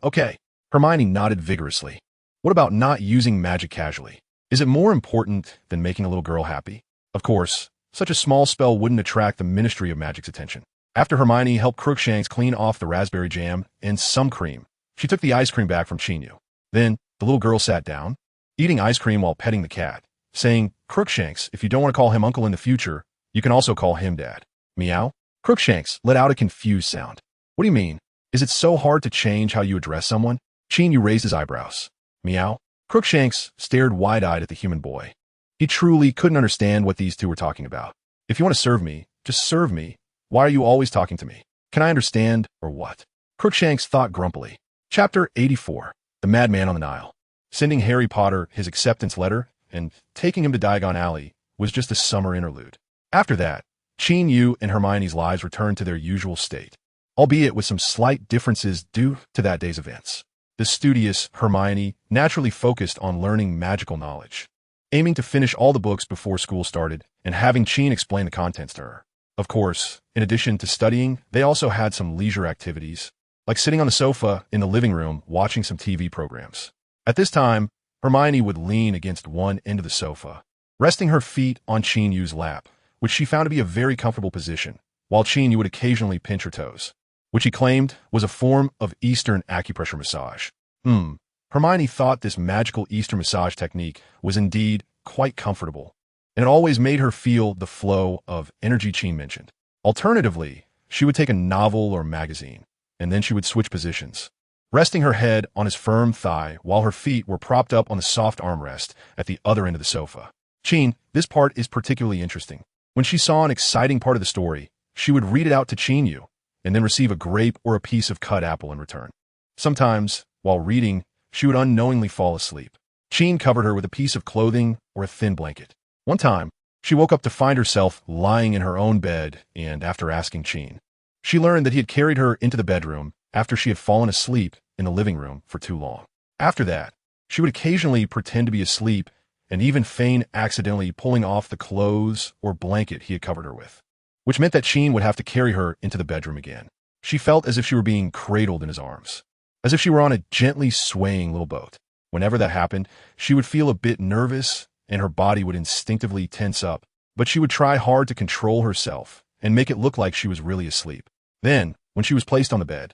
Okay. Hermione nodded vigorously. What about not using magic casually? Is it more important than making a little girl happy? Of course, such a small spell wouldn't attract the Ministry of Magic's attention. After Hermione helped Crookshanks clean off the raspberry jam and some cream, she took the ice cream back from Qin Yu. Then, the little girl sat down, eating ice cream while petting the cat, saying, "Crookshanks, if you don't want to call him uncle in the future, you can also call him dad." Meow. Crookshanks let out a confused sound. "What do you mean? Is it so hard to change how you address someone?" Qin Yu raised his eyebrows. Meow. Crookshanks stared wide-eyed at the human boy. He truly couldn't understand what these two were talking about. "If you want to serve me, just serve me. Why are you always talking to me? Can I understand, or what?" Crookshanks thought grumpily. Chapter 84. The Madman on the Nile. Sending Harry Potter his acceptance letter and taking him to Diagon Alley was just a summer interlude. After that, Qin Yu and Hermione's lives returned to their usual state, albeit with some slight differences due to that day's events. The studious Hermione naturally focused on learning magical knowledge, aiming to finish all the books before school started and having Qin explain the contents to her. Of course, in addition to studying, they also had some leisure activities, like sitting on the sofa in the living room watching some TV programs. At this time, Hermione would lean against one end of the sofa, resting her feet on Qin Yu's lap, which she found to be a very comfortable position, while Qin Yu would occasionally pinch her toes, which he claimed was a form of Eastern acupressure massage. Hermione thought this magical Eastern massage technique was indeed quite comfortable, and it always made her feel the flow of energy Qin mentioned. Alternatively, she would take a novel or magazine, and then she would switch positions, resting her head on his firm thigh while her feet were propped up on the soft armrest at the other end of the sofa. Qin, this part is particularly interesting. When she saw an exciting part of the story, she would read it out to Qin Yu, and then receive a grape or a piece of cut apple in return. Sometimes, while reading, she would unknowingly fall asleep. Qin covered her with a piece of clothing or a thin blanket. One time, she woke up to find herself lying in her own bed, and after asking Qin, she learned that he had carried her into the bedroom after she had fallen asleep in the living room for too long. After that, she would occasionally pretend to be asleep and even feign accidentally pulling off the clothes or blanket he had covered her with, which meant that Qin would have to carry her into the bedroom again. She felt as if she were being cradled in his arms, as if she were on a gently swaying little boat. Whenever that happened, she would feel a bit nervous and her body would instinctively tense up, but she would try hard to control herself and make it look like she was really asleep. Then, when she was placed on the bed,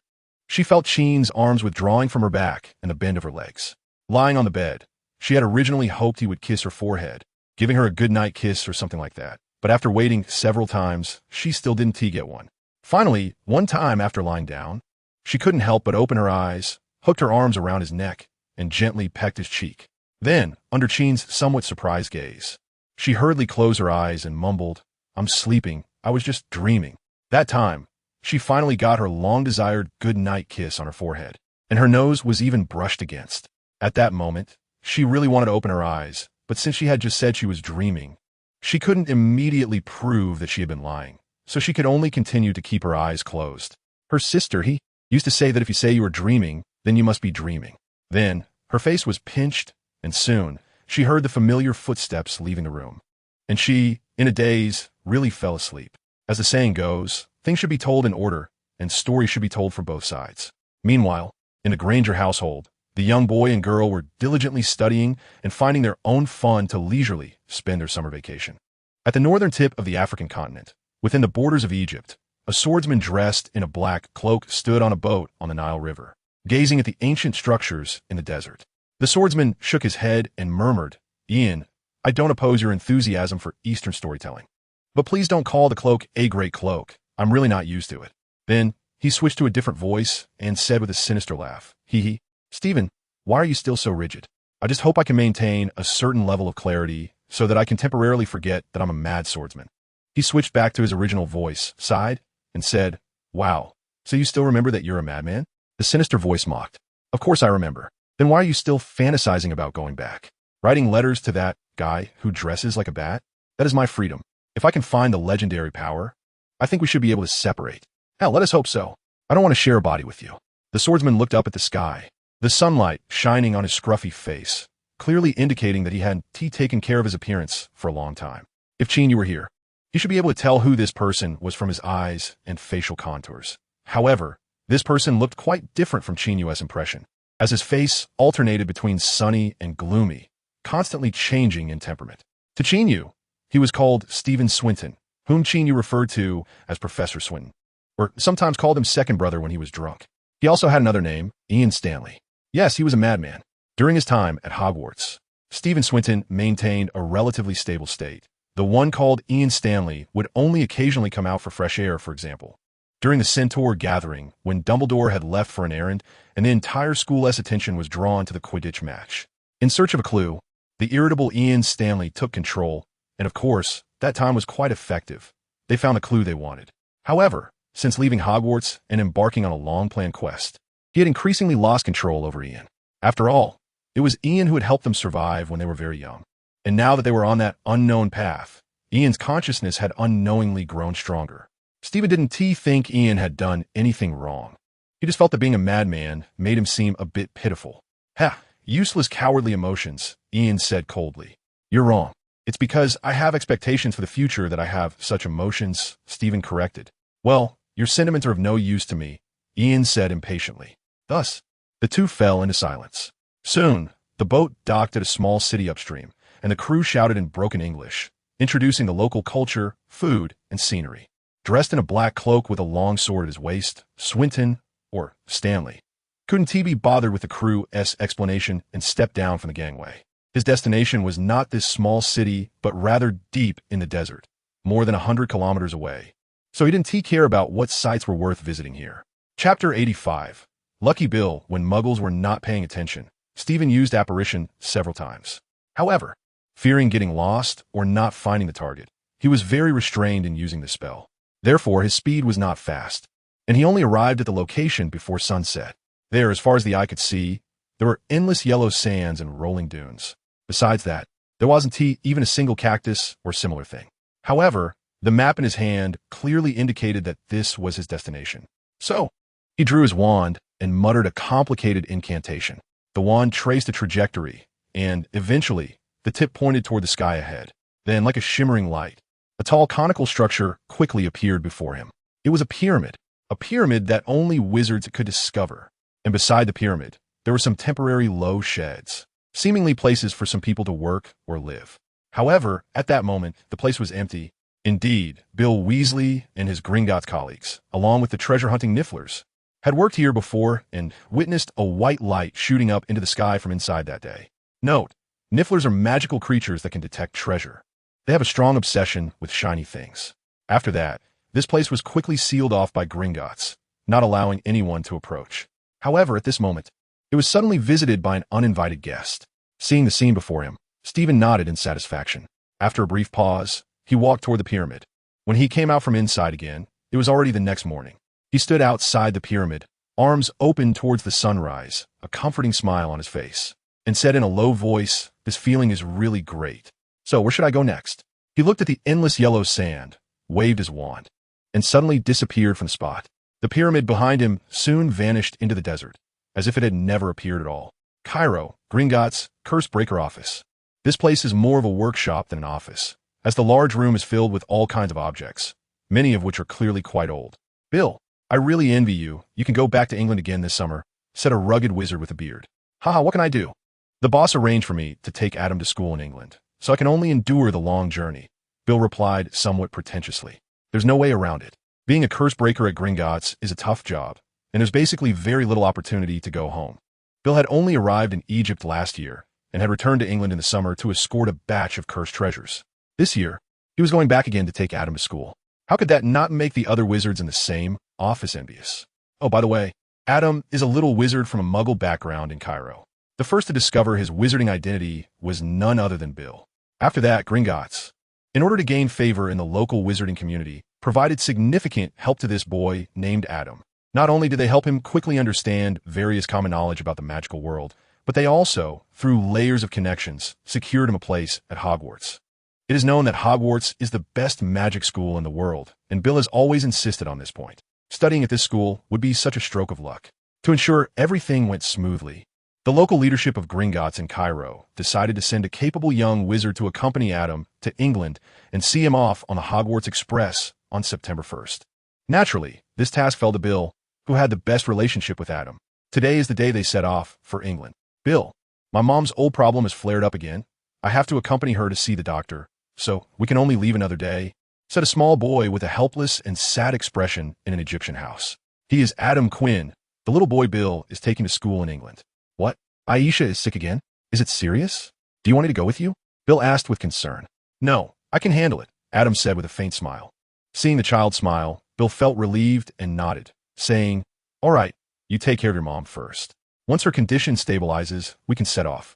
she felt Qin's arms withdrawing from her back and the bend of her legs. Lying on the bed, she had originally hoped he would kiss her forehead, giving her a goodnight kiss or something like that. But after waiting several times, she still didn't get one. Finally, one time after lying down, she couldn't help but open her eyes, hooked her arms around his neck, and gently pecked his cheek. Then, under Qin's somewhat surprised gaze, she hurriedly closed her eyes and mumbled, "I'm sleeping. I was just dreaming." That time, she finally got her long-desired good-night kiss on her forehead, and her nose was even brushed against. At that moment, she really wanted to open her eyes, but since she had just said she was dreaming, she couldn't immediately prove that she had been lying, so she could only continue to keep her eyes closed. Her sister, he used to say that if you say you were dreaming, then you must be dreaming. Then, her face was pinched, and soon, she heard the familiar footsteps leaving the room. And she, in a daze, really fell asleep. As the saying goes, things should be told in order, and stories should be told from both sides. Meanwhile, in the Granger household, the young boy and girl were diligently studying and finding their own fun to leisurely spend their summer vacation. At the northern tip of the African continent, within the borders of Egypt, a swordsman dressed in a black cloak stood on a boat on the Nile River, gazing at the ancient structures in the desert. The swordsman shook his head and murmured, "Ian, I don't oppose your enthusiasm for Eastern storytelling. But please don't call the cloak a great cloak. I'm really not used to it." Then, he switched to a different voice and said with a sinister laugh, "Hee, Stephen, why are you still so rigid? I just hope I can maintain a certain level of clarity so that I can temporarily forget that I'm a mad swordsman." He switched back to his original voice, sighed, and said, "Wow, so you still remember that you're a madman?" The sinister voice mocked, "Of course I remember. Then why are you still fantasizing about going back? Writing letters to that guy who dresses like a bat? That is my freedom. If I can find the legendary power, I think we should be able to separate. Hell, let us hope so. I don't want to share a body with you." The swordsman looked up at the sky, the sunlight shining on his scruffy face, clearly indicating that he hadn't taken care of his appearance for a long time. If Qin Yu were here, he should be able to tell who this person was from his eyes and facial contours. However, this person looked quite different from Qin Yu's impression, as his face alternated between sunny and gloomy, constantly changing in temperament. To Qin Yu, he was called Stephen Swinton, whom Qin Yu referred to as Professor Swinton, or sometimes called him second brother when he was drunk. He also had another name, Ian Stanley. Yes, he was a madman. During his time at Hogwarts, Stephen Swinton maintained a relatively stable state. The one called Ian Stanley would only occasionally come out for fresh air, for example, during the Centaur gathering when Dumbledore had left for an errand and the entire school's attention was drawn to the Quidditch match. In search of a clue, the irritable Ian Stanley took control, and of course, that time was quite effective. They found the clue they wanted. However, since leaving Hogwarts and embarking on a long-planned quest, he had increasingly lost control over Ian. After all, it was Ian who had helped them survive when they were very young. And now that they were on that unknown path, Ian's consciousness had unknowingly grown stronger. Stephen didn't think Ian had done anything wrong. He just felt that being a madman made him seem a bit pitiful. "Ha, useless cowardly emotions," Ian said coldly. "You're wrong. It's because I have expectations for the future that I have such emotions," Stephen corrected. "Well, your sentiments are of no use to me," Ian said impatiently. Thus, the two fell into silence. Soon, the boat docked at a small city upstream, and the crew shouted in broken English, introducing the local culture, food, and scenery. Dressed in a black cloak with a long sword at his waist, Swinton, or Stanley, couldn't be bothered with the crew's explanation and stepped down from the gangway. His destination was not this small city, but rather deep in the desert, more than 100 kilometers away. So he didn't care about what sites were worth visiting here. Chapter 85. Lucky Bill. When Muggles were not paying attention, Stephen used apparition several times. However, fearing getting lost or not finding the target, he was very restrained in using the spell. Therefore, his speed was not fast, and he only arrived at the location before sunset. There, as far as the eye could see, there were endless yellow sands and rolling dunes. Besides that, there wasn't even a single cactus or similar thing. However, the map in his hand clearly indicated that this was his destination. So, he drew his wand and muttered a complicated incantation. The wand traced a trajectory, and, eventually, the tip pointed toward the sky ahead. Then, like a shimmering light, a tall conical structure quickly appeared before him. It was a pyramid that only wizards could discover. And beside the pyramid, there were some temporary low sheds, seemingly places for some people to work or live. However, at that moment, the place was empty. Indeed, Bill Weasley and his Gringotts colleagues, along with the treasure-hunting Nifflers, had worked here before and witnessed a white light shooting up into the sky from inside that day. Note, Nifflers are magical creatures that can detect treasure. They have a strong obsession with shiny things. After that, this place was quickly sealed off by Gringotts, not allowing anyone to approach. However, at this moment, it was suddenly visited by an uninvited guest. Seeing the scene before him, Stephen nodded in satisfaction. After a brief pause, he walked toward the pyramid. When he came out from inside again, it was already the next morning. He stood outside the pyramid, arms open towards the sunrise, a comforting smile on his face, and said in a low voice, "This feeling is really great. So where should I go next?" He looked at the endless yellow sand, waved his wand, and suddenly disappeared from the spot. The pyramid behind him soon vanished into the desert, as if it had never appeared at all. Cairo, Gringotts, Curse Breaker Office. This place is more of a workshop than an office, as the large room is filled with all kinds of objects, many of which are clearly quite old. "Bill, I really envy you. You can go back to England again this summer," said a rugged wizard with a beard. "Haha, what can I do?" "The boss arranged for me to take Adam to school in England, so I can only endure the long journey," Bill replied somewhat pretentiously. "There's no way around it. Being a curse breaker at Gringotts is a tough job, and there's basically very little opportunity to go home." Bill had only arrived in Egypt last year and had returned to England in the summer to escort a batch of cursed treasures. This year, he was going back again to take Adam to school. How could that not make the other wizards in the same office envious? Oh, by the way, Adam is a little wizard from a Muggle background in Cairo. The first to discover his wizarding identity was none other than Bill. After that, Gringotts, in order to gain favor in the local wizarding community, provided significant help to this boy named Adam. Not only did they help him quickly understand various common knowledge about the magical world, but they also, through layers of connections, secured him a place at Hogwarts. It is known that Hogwarts is the best magic school in the world, and Bill has always insisted on this point. Studying at this school would be such a stroke of luck. To ensure everything went smoothly, the local leadership of Gringotts in Cairo decided to send a capable young wizard to accompany Adam to England and see him off on the Hogwarts Express on September 1st. Naturally, this task fell to Bill, who had the best relationship with Adam. Today is the day they set off for England. "Bill, my mom's old problem has flared up again. I have to accompany her to see the doctor, so we can only leave another day," said a small boy with a helpless and sad expression in an Egyptian house. He is Adam Quinn, the little boy Bill is taking to school in England. "What? Aisha is sick again? Is it serious? Do you want me to go with you?" Bill asked with concern. "No, I can handle it," Adam said with a faint smile. Seeing the child smile, Bill felt relieved and nodded, saying, "All right, you take care of your mom first. Once her condition stabilizes, we can set off."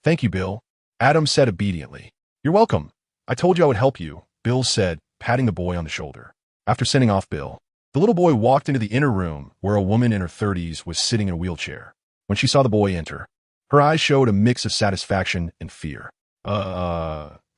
Thank you, Bill," Adam said obediently. "You're welcome. I told you I would help you," Bill said, patting the boy on the shoulder. After sending off Bill, the little boy walked into the inner room where a woman in her 30s was sitting in a wheelchair. When she saw the boy enter, her eyes showed a mix of satisfaction and fear.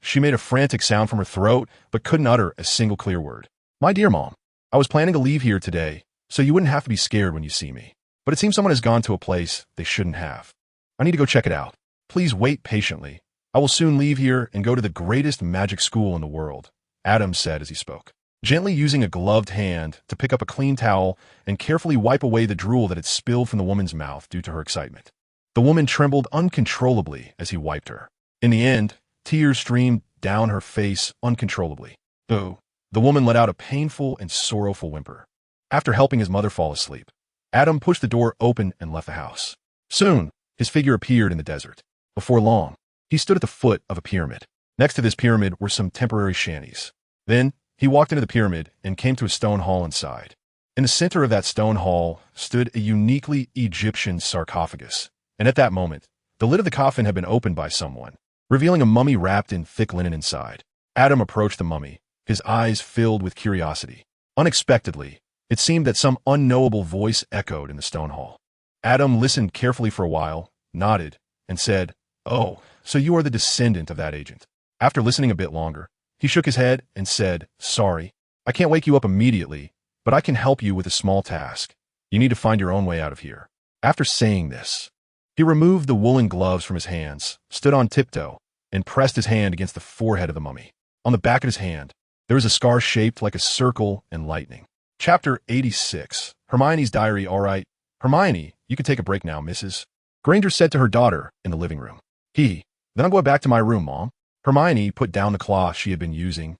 She made a frantic sound from her throat, but couldn't utter a single clear word. "My dear mom, I was planning to leave here today, so you wouldn't have to be scared when you see me. But it seems someone has gone to a place they shouldn't have. I need to go check it out. Please wait patiently. I will soon leave here and go to the greatest magic school in the world," Adam said as he spoke, gently using a gloved hand to pick up a clean towel and carefully wipe away the drool that had spilled from the woman's mouth due to her excitement. The woman trembled uncontrollably as he wiped her. In the end, tears streamed down her face uncontrollably. The woman let out a painful and sorrowful whimper. After helping his mother fall asleep, Adam pushed the door open and left the house. Soon, his figure appeared in the desert. Before long, he stood at the foot of a pyramid. Next to this pyramid were some temporary shanties. Then, he walked into the pyramid and came to a stone hall inside. In the center of that stone hall stood a uniquely Egyptian sarcophagus, and at that moment, the lid of the coffin had been opened by someone, revealing a mummy wrapped in thick linen inside. Adam approached the mummy, his eyes filled with curiosity. Unexpectedly, it seemed that some unknowable voice echoed in the stone hall. Adam listened carefully for a while, nodded, and said, "Oh, so you are the descendant of that agent." After listening a bit longer, he shook his head and said, "Sorry, I can't wake you up immediately, but I can help you with a small task. You need to find your own way out of here." After saying this, he removed the woolen gloves from his hands, stood on tiptoe, and pressed his hand against the forehead of the mummy. On the back of his hand, there was a scar shaped like a circle and lightning. Chapter 86. Hermione's Diary. "All right, Hermione, you can take a break now, Mrs. Granger said to her daughter in the living room. Then I'm going back to my room, Mom." Hermione put down the cloth she had been using,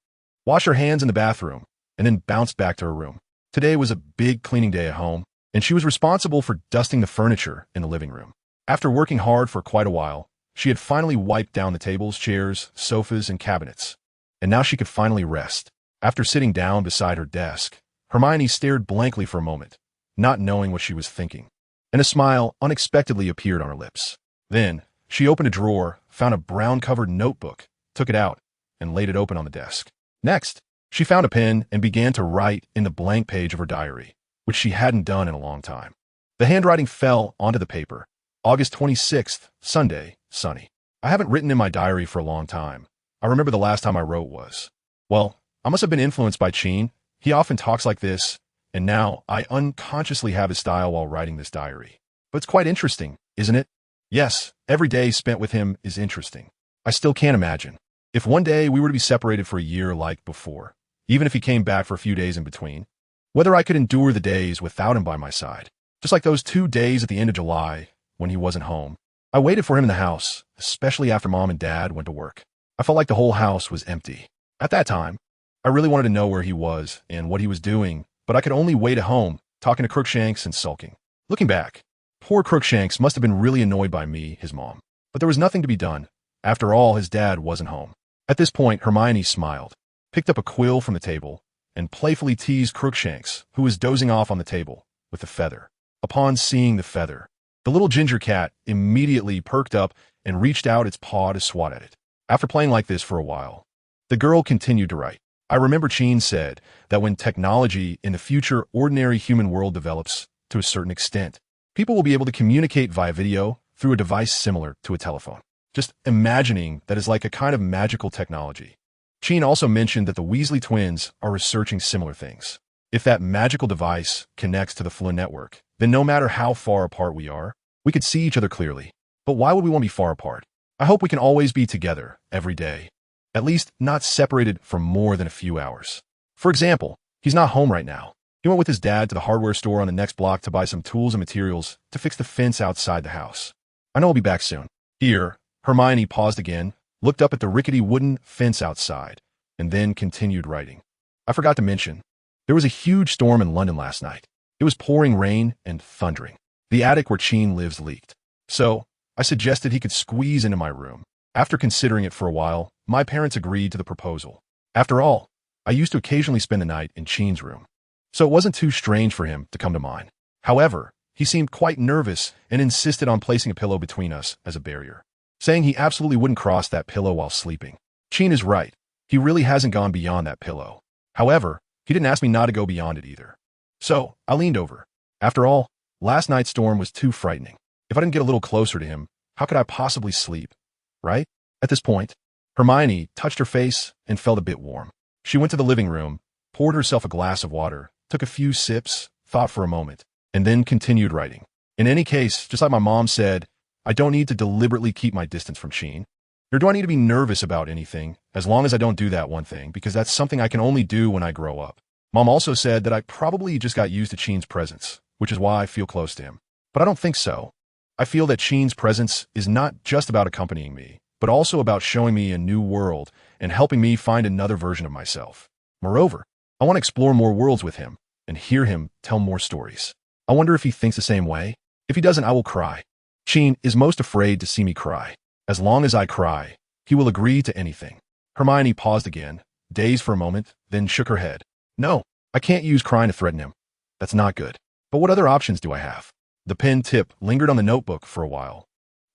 washed her hands in the bathroom, and then bounced back to her room. Today was a big cleaning day at home, and she was responsible for dusting the furniture in the living room. After working hard for quite a while, she had finally wiped down the tables, chairs, sofas, and cabinets, and now she could finally rest. After sitting down beside her desk, Hermione stared blankly for a moment, not knowing what she was thinking, and a smile unexpectedly appeared on her lips. Then, She opened a drawer, found a brown-covered notebook, took it out, and laid it open on the desk. Next, she found a pen and began to write in the blank page of her diary, which she hadn't done in a long time. The handwriting fell onto the paper. August 26th, Sunday, sunny. I haven't written in my diary for a long time. I remember the last time I wrote was. Well, I must have been influenced by Qin. He often talks like this, and now I unconsciously have his style while writing this diary. But it's quite interesting, isn't it? Yes, every day spent with him is interesting. I still can't imagine. If one day we were to be separated for a year like before, even if he came back for a few days in between, whether I could endure the days without him by my side. Just like those 2 days at the end of July when he wasn't home. I waited for him in the house, especially after Mom and Dad went to work. I felt like the whole house was empty. At that time, I really wanted to know where he was and what he was doing, but I could only wait at home, talking to Crookshanks and sulking. Looking back, poor Crookshanks must have been really annoyed by me, his mom. But there was nothing to be done. After all, his dad wasn't home. At this point, Hermione smiled, picked up a quill from the table, and playfully teased Crookshanks, who was dozing off on the table, with the feather. Upon seeing the feather, the little ginger cat immediately perked up and reached out its paw to swat at it. After playing like this for a while, the girl continued to write. I remember Qin said that when technology in the future ordinary human world develops to a certain extent, people will be able to communicate via video through a device similar to a telephone. Just imagining that is like a kind of magical technology. Qin also mentioned that the Weasley twins are researching similar things. If that magical device connects to the Flynn network, then no matter how far apart we are, we could see each other clearly. But why would we want to be far apart? I hope we can always be together every day. At least not separated for more than a few hours. For example, he's not home right now. He went with his dad to the hardware store on the next block to buy some tools and materials to fix the fence outside the house. I know he'll be back soon. Here, Hermione paused again, looked up at the rickety wooden fence outside, and then continued writing. I forgot to mention, there was a huge storm in London last night. It was pouring rain and thundering. The attic where Qin lives leaked. So, I suggested he could squeeze into my room. After considering it for a while, my parents agreed to the proposal. After all, I used to occasionally spend the night in Qin's room, so it wasn't too strange for him to come to mine. However, he seemed quite nervous and insisted on placing a pillow between us as a barrier, saying he absolutely wouldn't cross that pillow while sleeping. Qin is right. He really hasn't gone beyond that pillow. However, he didn't ask me not to go beyond it either. So, I leaned over. After all, last night's storm was too frightening. If I didn't get a little closer to him, how could I possibly sleep? Right? At this point, Hermione touched her face and felt a bit warm. She went to the living room, poured herself a glass of water, took a few sips, thought for a moment, and then continued writing. In any case, just like my mom said, I don't need to deliberately keep my distance from Qin. Nor do I need to be nervous about anything, as long as I don't do that one thing, because that's something I can only do when I grow up. Mom also said that I probably just got used to Qin's presence, which is why I feel close to him. But I don't think so. I feel that Qin's presence is not just about accompanying me, but also about showing me a new world and helping me find another version of myself. Moreover, I want to explore more worlds with him and hear him tell more stories. I wonder if he thinks the same way. If he doesn't, I will cry. Qin is most afraid to see me cry. As long as I cry, he will agree to anything. Hermione paused again, dazed for a moment, then shook her head. No, I can't use crying to threaten him. That's not good. But what other options do I have? The pen tip lingered on the notebook for a while,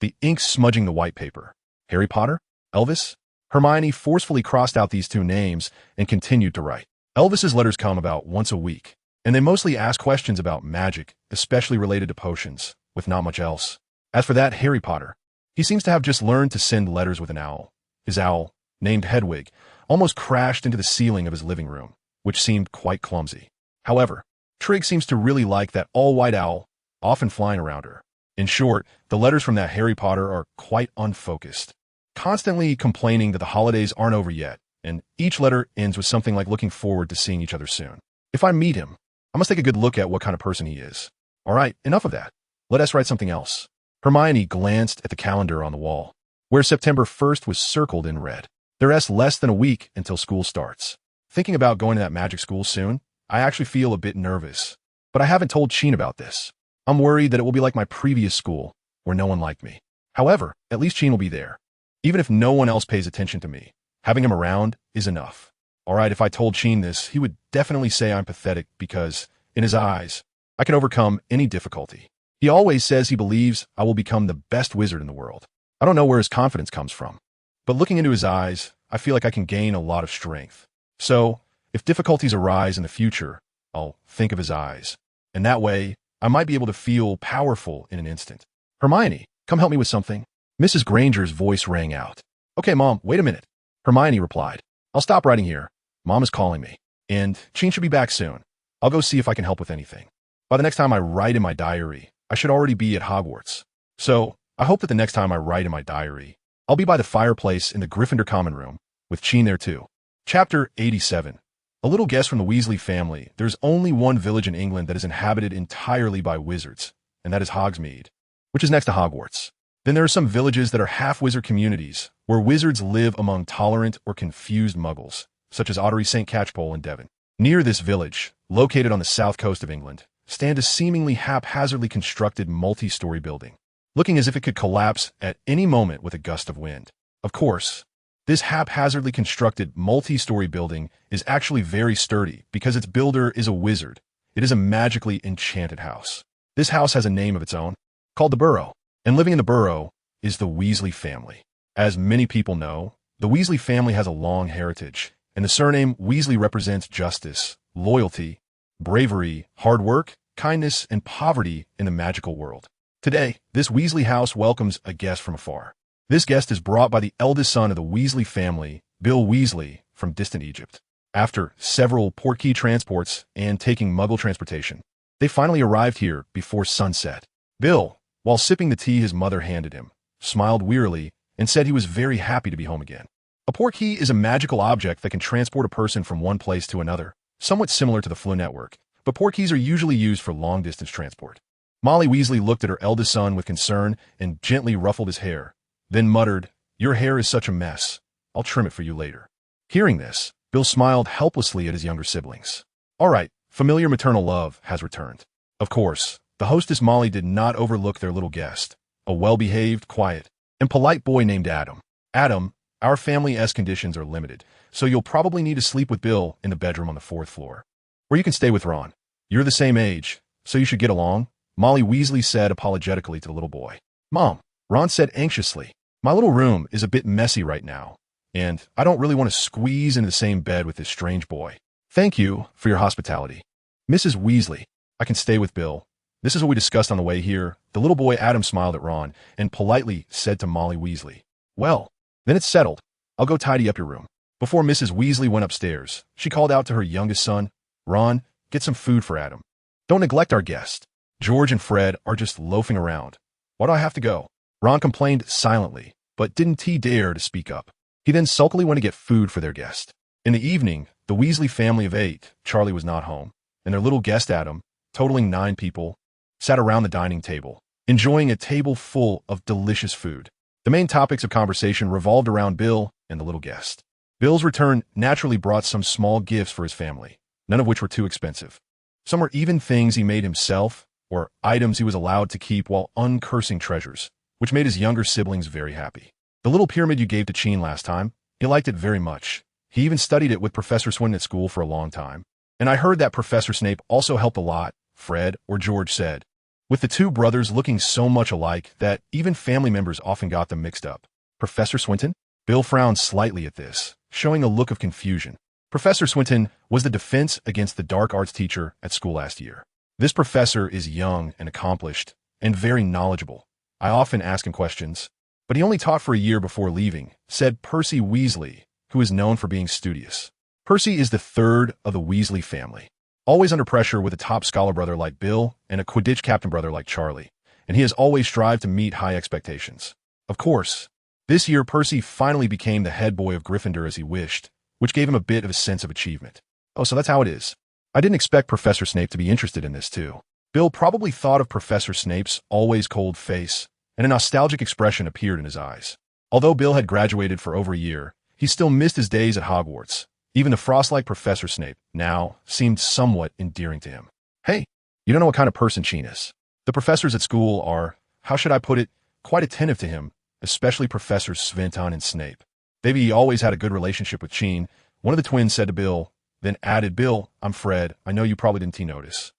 the ink smudging the white paper. Harry Potter? Elvis? Hermione forcefully crossed out these two names and continued to write. Elvis's letters come about once a week, and they mostly ask questions about magic, especially related to potions, with not much else. As for that Harry Potter, he seems to have just learned to send letters with an owl. His owl, named Hedwig, almost crashed into the ceiling of his living room, which seemed quite clumsy. However, Trig seems to really like that all-white owl, often flying around her. In short, the letters from that Harry Potter are quite unfocused, constantly complaining that the holidays aren't over yet, and each letter ends with something like looking forward to seeing each other soon. If I meet him, I must take a good look at what kind of person he is. All right, enough of that. Let us write something else. Hermione glanced at the calendar on the wall, where September 1st was circled in red. There's less than a week until school starts. Thinking about going to that magic school soon, I actually feel a bit nervous. But I haven't told Qin about this. I'm worried that it will be like my previous school, where no one liked me. However, at least Qin will be there. Even if no one else pays attention to me, having him around is enough. All right, if I told Qin this, he would definitely say I'm pathetic because, in his eyes, I can overcome any difficulty. He always says he believes I will become the best wizard in the world. I don't know where his confidence comes from. But looking into his eyes, I feel like I can gain a lot of strength. So, if difficulties arise in the future, I'll think of his eyes. And that way, I might be able to feel powerful in an instant. Hermione, come help me with something. Mrs. Granger's voice rang out. Okay, Mom, wait a minute. Hermione replied. I'll stop writing here. Mom is calling me. And Qin should be back soon. I'll go see if I can help with anything. By the next time I write in my diary, I should already be at Hogwarts. So, I hope that the next time I write in my diary, I'll be by the fireplace in the Gryffindor common room, with Qin there too. Chapter 87. A little guess from the Weasley family. There's only one village in England that is inhabited entirely by wizards, and that is Hogsmeade, which is next to Hogwarts. Then there are some villages that are half-wizard communities, where wizards live among tolerant or confused muggles, such as Ottery St. Catchpole in Devon. Near this village, located on the south coast of England, stand a seemingly haphazardly constructed multi-story building, looking as if it could collapse at any moment with a gust of wind. Of course, this haphazardly constructed multi-story building is actually very sturdy because its builder is a wizard. It is a magically enchanted house. This house has a name of its own, called the Burrow, and living in the Burrow is the Weasley family. As many people know, the Weasley family has a long heritage, and the surname Weasley represents justice, loyalty, bravery, hard work, kindness, and poverty in the magical world. Today, this Weasley house welcomes a guest from afar. This guest is brought by the eldest son of the Weasley family, Bill Weasley, from distant Egypt. After several portkey transports and taking Muggle transportation, they finally arrived here before sunset. Bill, while sipping the tea his mother handed him, smiled wearily and said he was very happy to be home again. A portkey is a magical object that can transport a person from one place to another, somewhat similar to the Flu network, but portkeys are usually used for long-distance transport. Molly Weasley looked at her eldest son with concern and gently ruffled his hair, then muttered, "Your hair is such a mess. I'll trim it for you later." Hearing this, Bill smiled helplessly at his younger siblings. All right, familiar maternal love has returned. Of course, the hostess Molly did not overlook their little guest, a well-behaved, quiet, and polite boy named Adam. Adam, our family's conditions are limited, so you'll probably need to sleep with Bill in the bedroom on the 4th floor. Or you can stay with Ron. You're the same age, so you should get along, Molly Weasley said apologetically to the little boy. Mom, Ron said anxiously, my little room is a bit messy right now, and I don't really want to squeeze into the same bed with this strange boy. Thank you for your hospitality. Mrs. Weasley, I can stay with Bill. This is what we discussed on the way here. The little boy Adam smiled at Ron and politely said to Molly Weasley, well, then it's settled. I'll go tidy up your room. Before Mrs. Weasley went upstairs, she called out to her youngest son, Ron, get some food for Adam. Don't neglect our guest. George and Fred are just loafing around. Why do I have to go? Ron complained silently, but didn't he dare to speak up. He then sulkily went to get food for their guest. In the evening, the Weasley family of 8, Charlie was not home, and their little guest Adam, totaling 9 people, sat around the dining table, enjoying a table full of delicious food. The main topics of conversation revolved around Bill and the little guest. Bill's return naturally brought some small gifts for his family, none of which were too expensive. Some were even things he made himself, or items he was allowed to keep while uncursing treasures, which made his younger siblings very happy. The little pyramid you gave to Qin last time, he liked it very much. He even studied it with Professor Swinton at school for a long time. And I heard that Professor Snape also helped a lot, Fred or George said, with the two brothers looking so much alike that even family members often got them mixed up. Professor Swinton? Bill frowned slightly at this, showing a look of confusion. Professor Swinton was the defense against the dark arts teacher at school last year. This professor is young and accomplished, and very knowledgeable. I often ask him questions, but he only taught for a year before leaving, said Percy Weasley, who is known for being studious. Percy is the 3rd of the Weasley family, always under pressure with a top scholar brother like Bill and a Quidditch captain brother like Charlie, and he has always strived to meet high expectations. Of course, this year Percy finally became the head boy of Gryffindor as he wished, which gave him a bit of a sense of achievement. Oh, so that's how it is. I didn't expect Professor Snape to be interested in this too. Bill probably thought of Professor Snape's always cold face, and a nostalgic expression appeared in his eyes. Although Bill had graduated for over a year, he still missed his days at Hogwarts. Even the frost-like Professor Snape now seemed somewhat endearing to him. Hey, you don't know what kind of person Qin is. The professors at school are, how should I put it, quite attentive to him, especially Professors Swinton and Snape. They've always had a good relationship with Qin. One of the twins said to Bill, then added, Bill, I'm Fred. I know you probably didn't notice.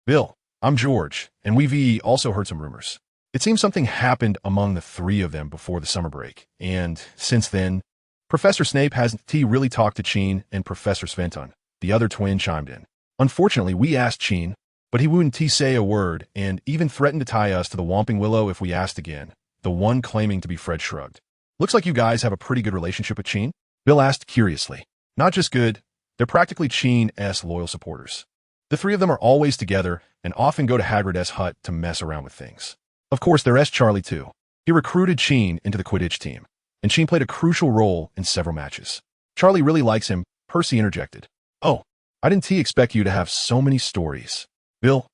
Bill, I'm George, and we've also heard some rumors. It seems something happened among the three of them before the summer break, and since then, Professor Snape hasn't really talked to Qin and Professor Sventon. The other twin chimed in. Unfortunately, we asked Qin, but he wouldn't say a word and even threatened to tie us to the Whomping Willow if we asked again. The one claiming to be Fred shrugged. Looks like you guys have a pretty good relationship with Qin? Bill asked curiously. Not just good, they're practically Qin's loyal supporters. The three of them are always together and often go to Hagrid's hut to mess around with things. Of course, there's Charlie too. He recruited Qin into the Quidditch team, and Qin played a crucial role in several matches. Charlie really likes him, Percy interjected. Oh, I didn't expect you to have so many stories. Bill's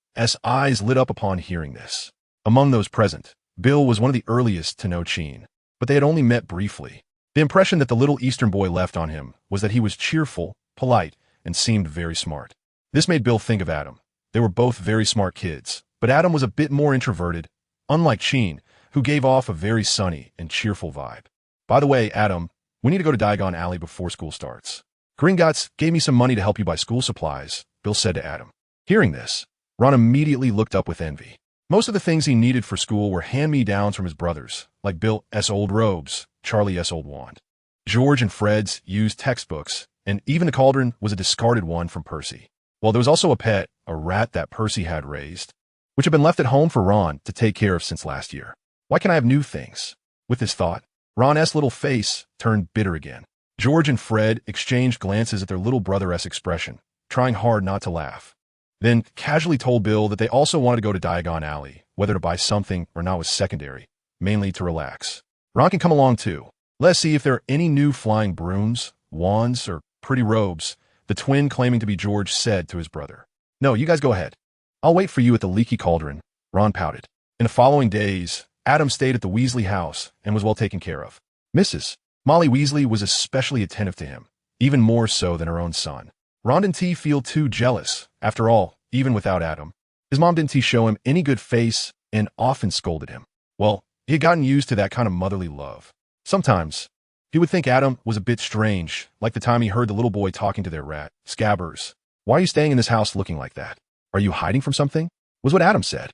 eyes lit up upon hearing this. Among those present, Bill was one of the earliest to know Qin, but they had only met briefly. The impression that the little Eastern boy left on him was that he was cheerful, polite, and seemed very smart. This made Bill think of Adam. They were both very smart kids, but Adam was a bit more introverted, unlike Qin, who gave off a very sunny and cheerful vibe. By the way, Adam, we need to go to Diagon Alley before school starts. Gringotts gave me some money to help you buy school supplies, Bill said to Adam. Hearing this, Ron immediately looked up with envy. Most of the things he needed for school were hand-me-downs from his brothers, like Bill's old robes, Charlie's old wand. George and Fred's used textbooks, and even the cauldron was a discarded one from Percy. Well, there was also a pet, a rat that Percy had raised, which had been left at home for Ron to take care of since last year. Why can't I have new things? With this thought, Ron's little face turned bitter again. George and Fred exchanged glances at their little brother's expression, trying hard not to laugh. Then casually told Bill that they also wanted to go to Diagon Alley. Whether to buy something or not was secondary, mainly to relax. Ron can come along too. Let's see if there are any new flying brooms, wands, or pretty robes, the twin claiming to be George said to his brother. No, you guys go ahead. I'll wait for you at the leaky cauldron, Ron pouted. In the following days, Adam stayed at the Weasley house and was well taken care of. Mrs. Molly Weasley was especially attentive to him, even more so than her own son. Ron didn't feel too jealous. After all, even without Adam, his mom didn't show him any good face and often scolded him. Well, he had gotten used to that kind of motherly love. Sometimes, he would think Adam was a bit strange, like the time he heard the little boy talking to their rat, Scabbers. Why are you staying in this house looking like that? Are you hiding from something? Was what Adam said.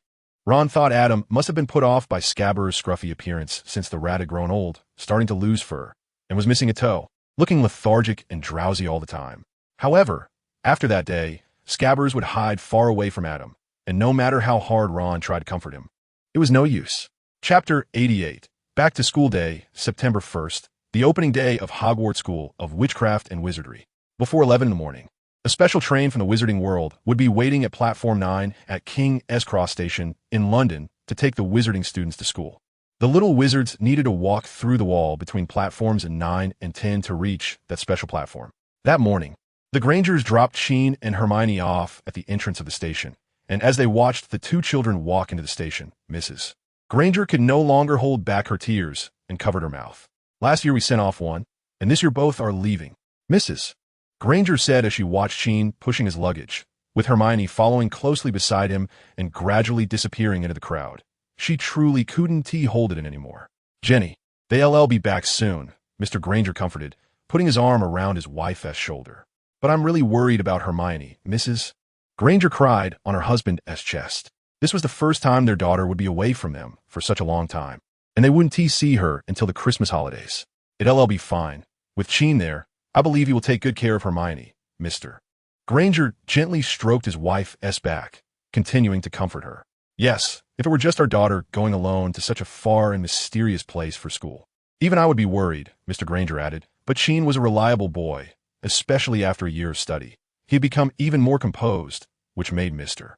Ron thought Adam must have been put off by Scabbers' scruffy appearance since the rat had grown old, starting to lose fur, and was missing a toe, looking lethargic and drowsy all the time. However, after that day, Scabbers would hide far away from Adam, and no matter how hard Ron tried to comfort him, it was no use. Chapter 88. Back to School Day, September 1st, the opening day of Hogwarts School of Witchcraft and Wizardry. Before 11 in the morning, a special train from the Wizarding World would be waiting at Platform 9 at King's Cross Station in London to take the Wizarding students to school. The little wizards needed to walk through the wall between platforms 9 and 10 to reach that special platform. That morning, the Grangers dropped Qin and Hermione off at the entrance of the station, and as they watched the two children walk into the station, Mrs. Granger could no longer hold back her tears and covered her mouth. Last year we sent off one, and this year both are leaving. Mrs. Granger said as she watched Qin pushing his luggage, with Hermione following closely beside him and gradually disappearing into the crowd. She truly couldn't hold it in anymore. Jenny, they'll be back soon, Mr. Granger comforted, putting his arm around his wife's shoulder. But I'm really worried about Hermione, Mrs. Granger cried on her husband's chest. This was the first time their daughter would be away from them for such a long time, and they wouldn't see her until the Christmas holidays. It'll be fine. With Qin there, I believe he will take good care of Hermione, Mr. Granger gently stroked his wife's back, continuing to comfort her. Yes, if it were just our daughter going alone to such a far and mysterious place for school. Even I would be worried, Mr. Granger added, but Qin was a reliable boy, especially after a year of study. He had become even more composed, which made Mr.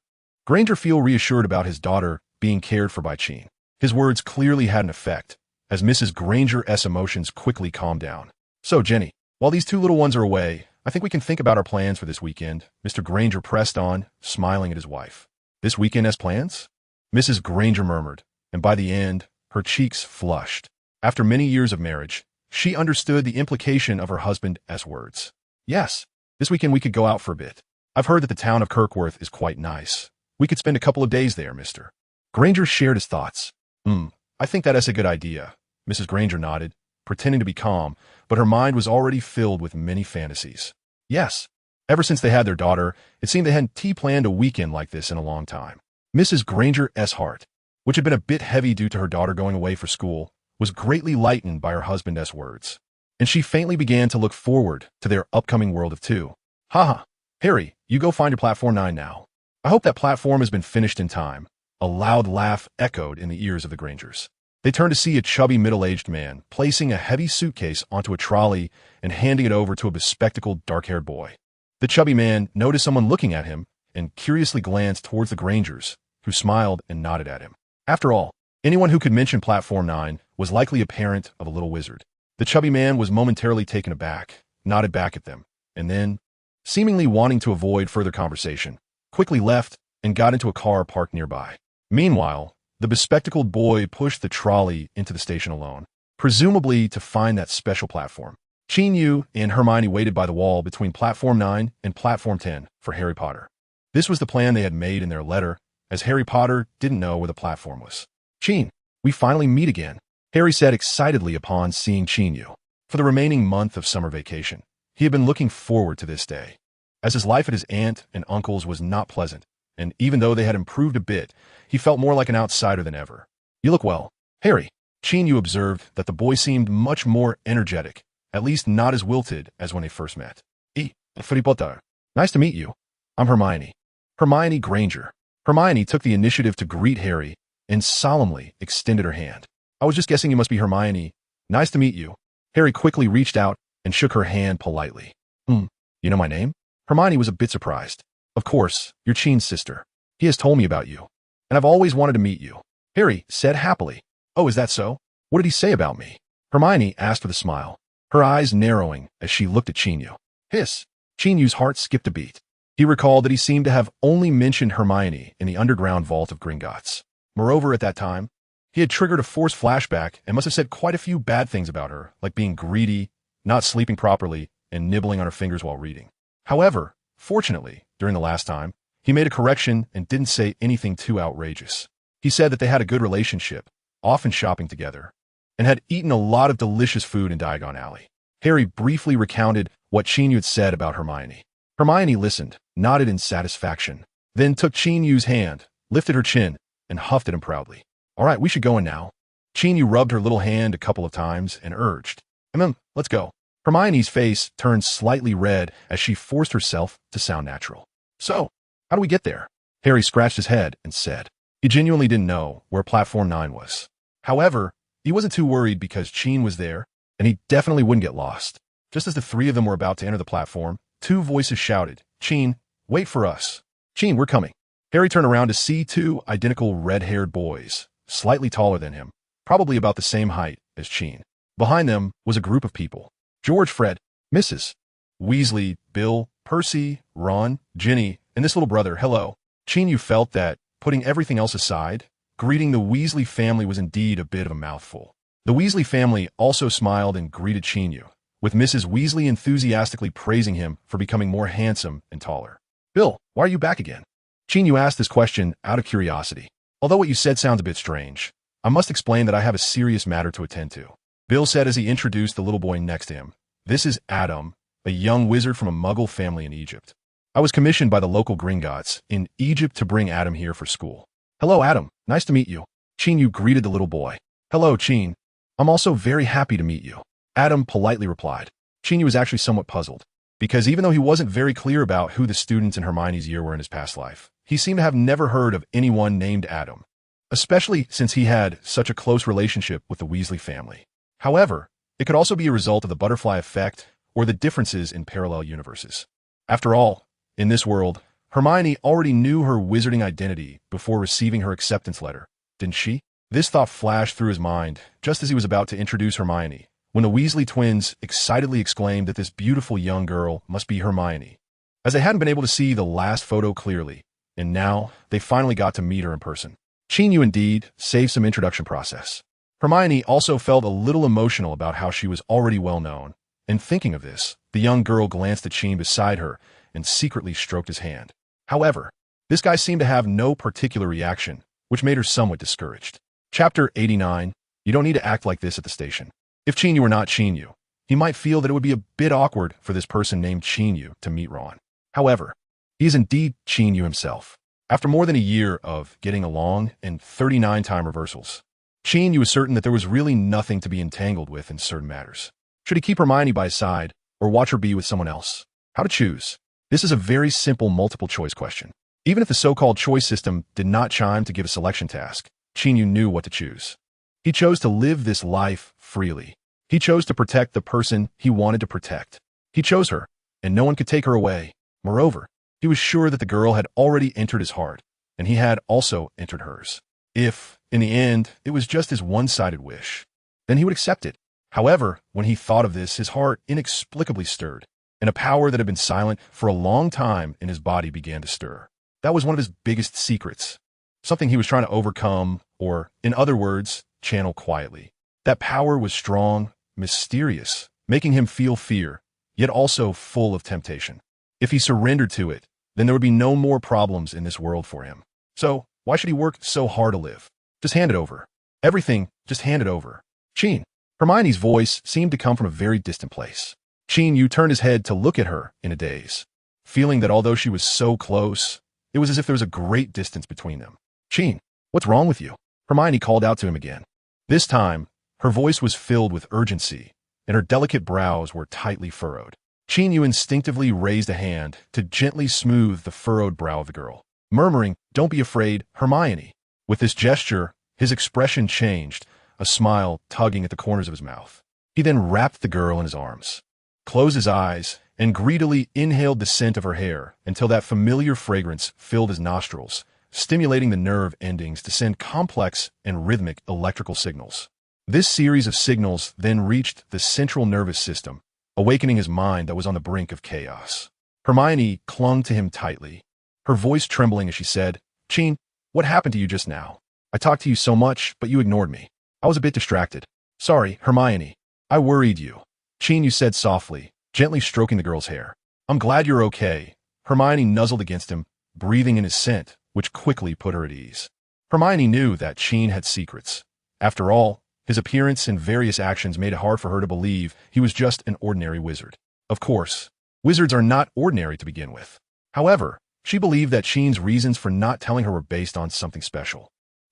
Granger feel reassured about his daughter being cared for by Qin. His words clearly had an effect, as Mrs. Granger's emotions quickly calmed down. So, Jenny, while these two little ones are away, I think we can think about our plans for this weekend, Mr. Granger pressed on, smiling at his wife. This weekend has plans? Mrs. Granger murmured, and by the end, her cheeks flushed. After many years of marriage, she understood the implication of her husband's words. Yes, this weekend we could go out for a bit. I've heard that the town of Kirkworth is quite nice. We could spend a couple of days there, Mr. Granger shared his thoughts. I think that's a good idea. Mrs. Granger nodded, pretending to be calm, but her mind was already filled with many fantasies. Yes, ever since they had their daughter, it seemed they hadn't planned a weekend like this in a long time. Mrs. Granger's heart which had been a bit heavy due to her daughter going away for school, was greatly lightened by her husband's words. And she faintly began to look forward to their upcoming world of two. Haha, Harry, you go find your platform 9 now. I hope that platform has been finished in time. A loud laugh echoed in the ears of the Grangers. They turned to see a chubby middle-aged man placing a heavy suitcase onto a trolley and handing it over to a bespectacled dark-haired boy. The chubby man noticed someone looking at him and curiously glanced towards the Grangers, who smiled and nodded at him. After all, anyone who could mention Platform 9 was likely a parent of a little wizard. The chubby man was momentarily taken aback, nodded back at them, and then, seemingly wanting to avoid further conversation, quickly left and got into a car parked nearby. Meanwhile, the bespectacled boy pushed the trolley into the station alone, presumably to find that special platform. Qin Yu and Hermione waited by the wall between Platform 9 and Platform 10 for Harry Potter. This was the plan they had made in their letter, as Harry Potter didn't know where the platform was. Qin, we finally meet again, Harry said excitedly upon seeing Qin Yu. For the remaining month of summer vacation, he had been looking forward to this day, as his life at his aunt and uncle's was not pleasant, and even though they had improved a bit, he felt more like an outsider than ever. You look well, Harry. Qin Yu observed that the boy seemed much more energetic, at least not as wilted as when they first met. Potter. Nice to meet you. I'm Hermione. Hermione Granger. Hermione took the initiative to greet Harry and solemnly extended her hand. I was just guessing you must be Hermione. Nice to meet you. Harry quickly reached out and shook her hand politely. You know my name? Hermione was a bit surprised. Of course, you're Qin's sister. He has told me about you, and I've always wanted to meet you. Harry said happily. Oh, is that so? What did he say about me? Hermione asked with a smile, her eyes narrowing as she looked at Qin Yu. Hiss. Qin Yu's heart skipped a beat. He recalled that he seemed to have only mentioned Hermione in the underground vault of Gringotts. Moreover, at that time, he had triggered a forced flashback and must have said quite a few bad things about her, like being greedy, not sleeping properly, and nibbling on her fingers while reading. However, fortunately, during the last time, he made a correction and didn't say anything too outrageous. He said that they had a good relationship, often shopping together, and had eaten a lot of delicious food in Diagon Alley. Harry briefly recounted what Qin Yu had said about Hermione. Hermione listened, nodded in satisfaction, then took Qin Yu's hand, lifted her chin, and huffed at him proudly. All right, we should go in now. Qin Yu rubbed her little hand a couple of times and urged, let's go. Hermione's face turned slightly red as she forced herself to sound natural. So, how do we get there? Harry scratched his head and said. He genuinely didn't know where Platform 9 was. However, he wasn't too worried because Qin was there, and he definitely wouldn't get lost. Just as the three of them were about to enter the platform, two voices shouted, Qin, wait for us. Qin, we're coming. Harry turned around to see two identical red-haired boys, slightly taller than him, probably about the same height as Qin. Behind them was a group of people. George, Fred, Mrs. Weasley, Bill, Percy, Ron, Ginny, and this little brother, hello. Qin Yu felt that, putting everything else aside, greeting the Weasley family was indeed a bit of a mouthful. The Weasley family also smiled and greeted Qin Yu, with Mrs. Weasley enthusiastically praising him for becoming more handsome and taller. Bill, why are you back again? Qin Yu asked this question out of curiosity. Although what you said sounds a bit strange, I must explain that I have a serious matter to attend to. Bill said as he introduced the little boy next to him. This is Adam, a young wizard from a Muggle family in Egypt. I was commissioned by the local Gringotts in Egypt to bring Adam here for school. Hello, Adam. Nice to meet you. Qin Yu greeted the little boy. Hello, Qin. I'm also very happy to meet you. Adam politely replied. Qin Yu was actually somewhat puzzled, because even though he wasn't very clear about who the students in Hermione's year were in his past life, he seemed to have never heard of anyone named Adam, especially since he had such a close relationship with the Weasley family. However, it could also be a result of the butterfly effect or the differences in parallel universes. After all, in this world, Hermione already knew her wizarding identity before receiving her acceptance letter, didn't she? This thought flashed through his mind just as he was about to introduce Hermione, when the Weasley twins excitedly exclaimed that this beautiful young girl must be Hermione, as they hadn't been able to see the last photo clearly, and now they finally got to meet her in person. Qin Yu indeed saved some introduction process. Hermione also felt a little emotional about how she was already well known, and thinking of this, the young girl glanced at Qin beside her and secretly stroked his hand. However, this guy seemed to have no particular reaction, which made her somewhat discouraged. Chapter 89, You don't need to act like this at the station. If Qin Yu were not Qin Yu, he might feel that it would be a bit awkward for this person named Qin Yu to meet Ron. However, he is indeed Qin Yu himself. After more than a year of getting along and 39 time reversals, Qin Yu was certain that there was really nothing to be entangled with in certain matters. Should he keep Hermione by his side or watch her be with someone else? How to choose? This is a very simple multiple choice question. Even if the so-called choice system did not chime to give a selection task, Qin Yu knew what to choose. He chose to live this life freely. He chose to protect the person he wanted to protect. He chose her, and no one could take her away. Moreover, he was sure that the girl had already entered his heart, and he had also entered hers. If, in the end, it was just his one-sided wish, then he would accept it. However, when he thought of this, his heart inexplicably stirred, and a power that had been silent for a long time in his body began to stir. That was one of his biggest secrets, something he was trying to overcome, or, in other words, channel quietly. That power was strong, mysterious, making him feel fear, yet also full of temptation. If he surrendered to it, then there would be no more problems in this world for him. So, why should he work so hard to live? Just hand it over. Everything, just hand it over. Qin. Hermione's voice seemed to come from a very distant place. Qin Yu turned his head to look at her in a daze, feeling that although she was so close, it was as if there was a great distance between them. Qin, what's wrong with you? Hermione called out to him again. This time, her voice was filled with urgency, and her delicate brows were tightly furrowed. Qin Yu instinctively raised a hand to gently smooth the furrowed brow of the girl, murmuring, "Don't be afraid, Hermione." With this gesture, his expression changed, a smile tugging at the corners of his mouth. He then wrapped the girl in his arms, closed his eyes, and greedily inhaled the scent of her hair until that familiar fragrance filled his nostrils, stimulating the nerve endings to send complex and rhythmic electrical signals. This series of signals then reached the central nervous system, awakening his mind that was on the brink of chaos. Hermione clung to him tightly, her voice trembling as she said, "Qin, what happened to you just now? I talked to you so much, but you ignored me. I was a bit distracted. Sorry, Hermione. I worried you." Qin Yu said softly, gently stroking the girl's hair. "I'm glad you're okay." Hermione nuzzled against him, breathing in his scent, which quickly put her at ease. Hermione knew that Qin had secrets. After all, his appearance and various actions made it hard for her to believe he was just an ordinary wizard. Of course, wizards are not ordinary to begin with. However, she believed that Qin's reasons for not telling her were based on something special,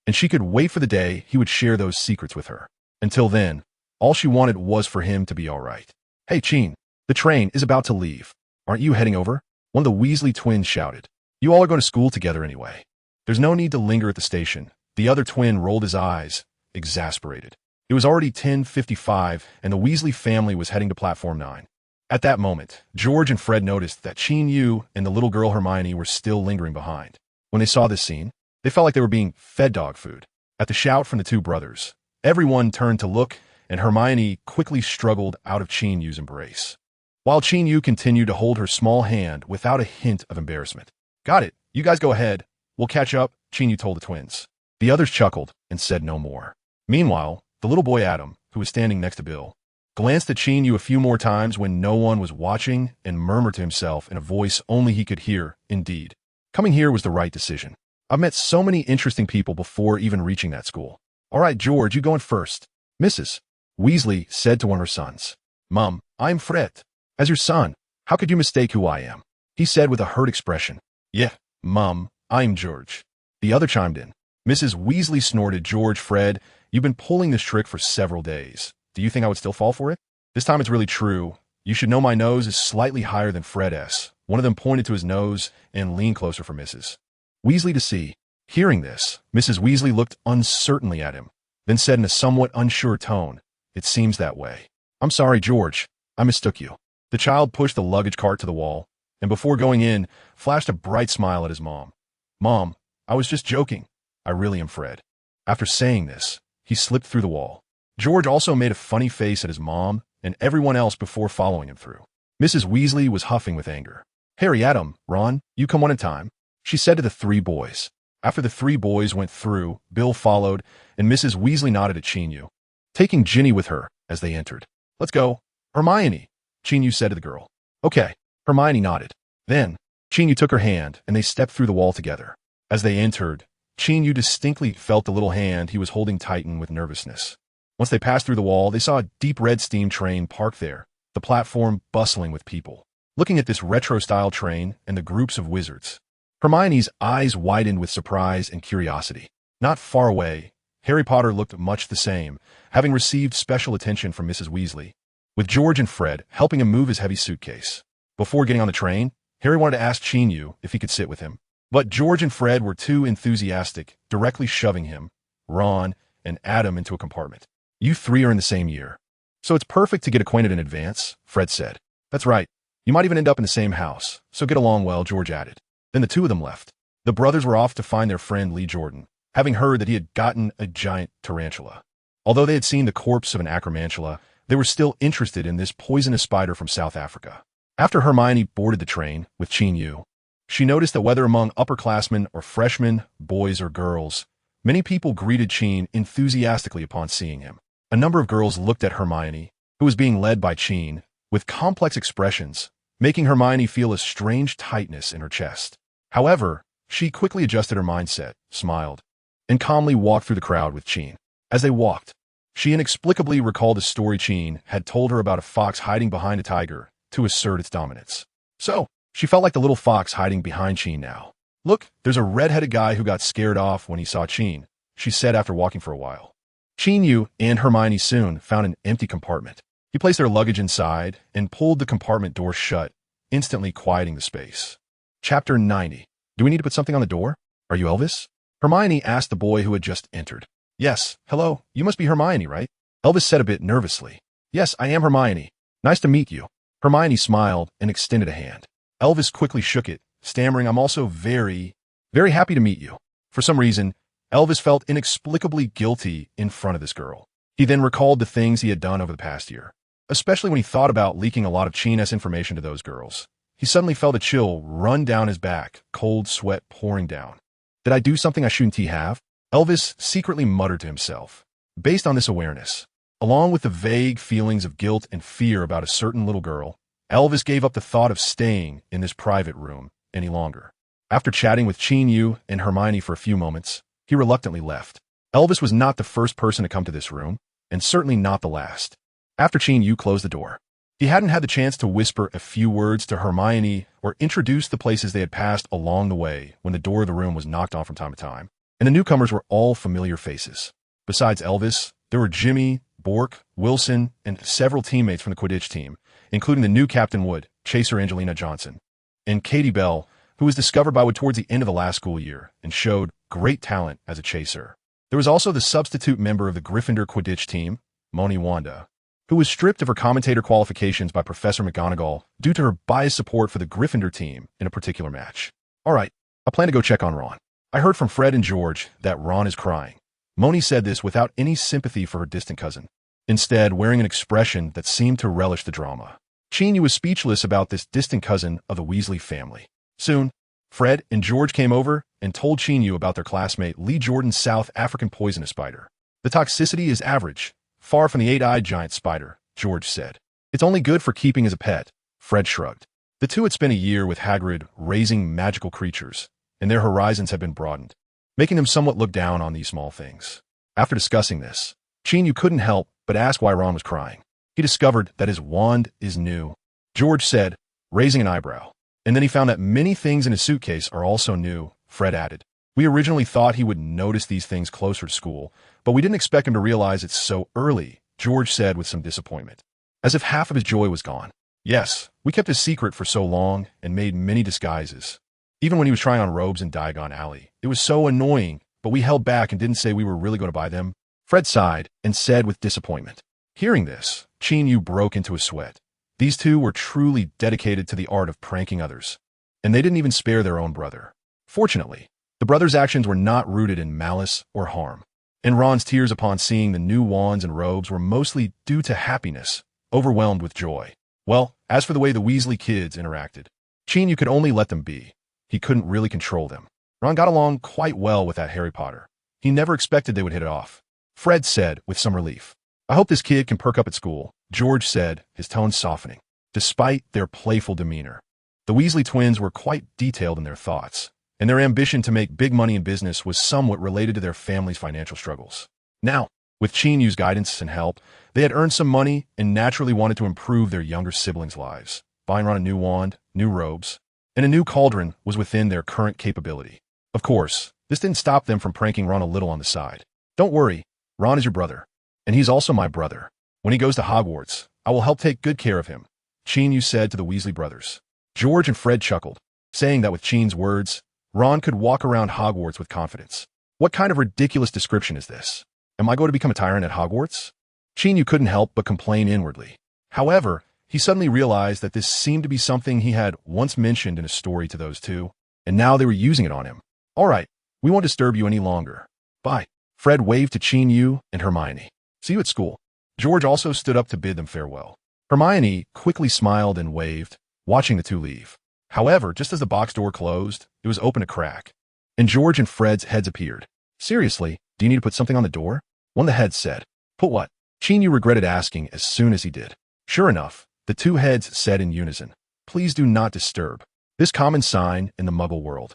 and she could wait for the day he would share those secrets with her. Until then, all she wanted was for him to be all right. "Hey, Qin, the train is about to leave. Aren't you heading over?" One of the Weasley twins shouted. "You all are going to school together anyway. There's no need to linger at the station." The other twin rolled his eyes, exasperated. It was already 10:55, and the Weasley family was heading to Platform 9. At that moment, George and Fred noticed that Qin Yu and the little girl Hermione were still lingering behind. When they saw this scene, they felt like they were being fed dog food. At the shout from the two brothers, everyone turned to look, and Hermione quickly struggled out of Qin Yu's embrace, while Qin Yu continued to hold her small hand without a hint of embarrassment. "Got it. You guys go ahead. We'll catch up," Qin Yu told the twins. The others chuckled and said no more. Meanwhile, the little boy Adam, who was standing next to Bill, glanced at Qin Yu a few more times when no one was watching and murmured to himself in a voice only he could hear, "Indeed, coming here was the right decision. I've met so many interesting people before even reaching that school." "All right, George, you going first." Mrs. Weasley said to one of her sons, "Mum, I'm Fred. As your son, how could you mistake who I am?" He said with a hurt expression, "Yeah, Mum, I'm George." The other chimed in. Mrs. Weasley snorted, "George, Fred, you've been pulling this trick for several days. Do you think I would still fall for it? This time it's really true. You should know my nose is slightly higher than Fred's." One of them pointed to his nose and leaned closer for Mrs. Weasley to see. Hearing this, Mrs. Weasley looked uncertainly at him, then said in a somewhat unsure tone, "It seems that way. I'm sorry, George. I mistook you." The child pushed the luggage cart to the wall, and before going in, flashed a bright smile at his mom. "Mom, I was just joking. I really am Fred." After saying this, he slipped through the wall. George also made a funny face at his mom and everyone else before following him through. Mrs. Weasley was huffing with anger. "Harry, Adam, Ron, you come one at a time," she said to the three boys. After the three boys went through, Bill followed, and Mrs. Weasley nodded at Qin Yu, taking Ginny with her as they entered. "Let's go. Hermione," Qin Yu said to the girl. "Okay." Hermione nodded. Then, Qin Yu took her hand, and they stepped through the wall together. As they entered, Qin Yu distinctly felt the little hand he was holding tighten with nervousness. Once they passed through the wall, they saw a deep red steam train parked there, the platform bustling with people. Looking at this retro-style train and the groups of wizards, Hermione's eyes widened with surprise and curiosity. Not far away, Harry Potter looked much the same, having received special attention from Mrs. Weasley, with George and Fred helping him move his heavy suitcase. Before getting on the train, Harry wanted to ask Qin Yu if he could sit with him. But George and Fred were too enthusiastic, directly shoving him, Ron, and Adam into a compartment. "You three are in the same year, so it's perfect to get acquainted in advance," Fred said. "That's right. You might even end up in the same house, so get along well," George added. Then the two of them left. The brothers were off to find their friend Lee Jordan, having heard that he had gotten a giant tarantula. Although they had seen the corpse of an acromantula, they were still interested in this poisonous spider from South Africa. After Hermione boarded the train with Qin Yu, she noticed that whether among upperclassmen or freshmen, boys or girls, many people greeted Qin enthusiastically upon seeing him. A number of girls looked at Hermione, who was being led by Qin, with complex expressions, making Hermione feel a strange tightness in her chest. However, she quickly adjusted her mindset, smiled, and calmly walked through the crowd with Qin. As they walked, she inexplicably recalled a story Qin had told her about a fox hiding behind a tiger to assert its dominance. So, she felt like the little fox hiding behind Qin now. "Look, there's a red-headed guy who got scared off when he saw Qin," she said after walking for a while. Qin Yu and Hermione soon found an empty compartment. He placed their luggage inside and pulled the compartment door shut, instantly quieting the space. Chapter 90. Do we need to put something on the door? Are you Elvis? Hermione asked the boy who had just entered. "Yes, hello, you must be Hermione, right?" Elvis said a bit nervously. "Yes, I am Hermione. Nice to meet you." Hermione smiled and extended a hand. Elvis quickly shook it, stammering, "I'm also very happy to meet you." For some reason, Elvis felt inexplicably guilty in front of this girl. He then recalled the things he had done over the past year, especially when he thought about leaking a lot of Qin-esque information to those girls. He suddenly felt a chill run down his back, cold sweat pouring down. "Did I do something I shouldn't have?" Elvis secretly muttered to himself. Based on this awareness, along with the vague feelings of guilt and fear about a certain little girl, Elvis gave up the thought of staying in this private room any longer. After chatting with Qin Yu and Hermione for a few moments, he reluctantly left. Elvis was not the first person to come to this room, and certainly not the last. After Qin Yu closed the door, he hadn't had the chance to whisper a few words to Hermione or introduce the places they had passed along the way when the door of the room was knocked on from time to time, and the newcomers were all familiar faces. Besides Elvis, there were Jimmy, Bork, Wilson, and several teammates from the Quidditch team, including the new Captain Wood, Chaser Angelina Johnson, and Katie Bell, who was discovered by Wood towards the end of the last school year and showed great talent as a chaser. There was also the substitute member of the Gryffindor Quidditch team, Moni Wanda, who was stripped of her commentator qualifications by Professor McGonagall due to her biased support for the Gryffindor team in a particular match. "All right, I plan to go check on Ron. I heard from Fred and George that Ron is crying." Moni said this without any sympathy for her distant cousin, instead wearing an expression that seemed to relish the drama. Qin Yu was speechless about this distant cousin of the Weasley family. Soon, Fred and George came over and told Qin Yu about their classmate Lee Jordan's South African poisonous spider. "The toxicity is average, far from the eight-eyed giant spider," George said. "It's only good for keeping as a pet," Fred shrugged. The two had spent a year with Hagrid raising magical creatures, and their horizons had been broadened, making them somewhat look down on these small things. After discussing this, Qin Yu couldn't help but ask why Ron was crying. He discovered that his wand is new, George said, raising an eyebrow. And then he found that many things in his suitcase are also new, Fred added. "We originally thought he would notice these things closer to school, but we didn't expect him to realize it's so early," George said with some disappointment, as if half of his joy was gone. "Yes, we kept his secret for so long and made many disguises. Even when he was trying on robes in Diagon Alley, it was so annoying, but we held back and didn't say we were really going to buy them." Fred sighed and said with disappointment. Hearing this, Qin Yu broke into a sweat. These two were truly dedicated to the art of pranking others, and they didn't even spare their own brother. Fortunately, the brothers' actions were not rooted in malice or harm, and Ron's tears upon seeing the new wands and robes were mostly due to happiness, overwhelmed with joy. Well, as for the way the Weasley kids interacted, Qin Yu could only let them be. He couldn't really control them. Ron got along quite well with that Harry Potter. He never expected they would hit it off. Fred said with some relief. "I hope this kid can perk up at school," George said, his tone softening. Despite their playful demeanor, the Weasley twins were quite detailed in their thoughts, and their ambition to make big money in business was somewhat related to their family's financial struggles. Now, with Qin Yu's guidance and help, they had earned some money and naturally wanted to improve their younger siblings' lives, buying Ron a new wand, new robes, and a new cauldron was within their current capability. Of course, this didn't stop them from pranking Ron a little on the side. Don't worry, Ron is your brother, and he's also my brother. When he goes to Hogwarts, I will help take good care of him, Qin Yu said to the Weasley brothers. George and Fred chuckled, saying that with Qin's words, Ron could walk around Hogwarts with confidence. What kind of ridiculous description is this? Am I going to become a tyrant at Hogwarts? Qin Yu couldn't help but complain inwardly. However, he suddenly realized that this seemed to be something he had once mentioned in a story to those two, and now they were using it on him. All right, we won't disturb you any longer. Bye. Fred waved to Qin Yu and Hermione. See you at school. George also stood up to bid them farewell. Hermione quickly smiled and waved, watching the two leave. However, just as the box door closed, it was open a crack, and George and Fred's heads appeared. Seriously, do you need to put something on the door? One of the heads said. Put what? Qin Yu regretted asking as soon as he did. Sure enough, the two heads said in unison, Please do not disturb. This common sign in the Muggle world.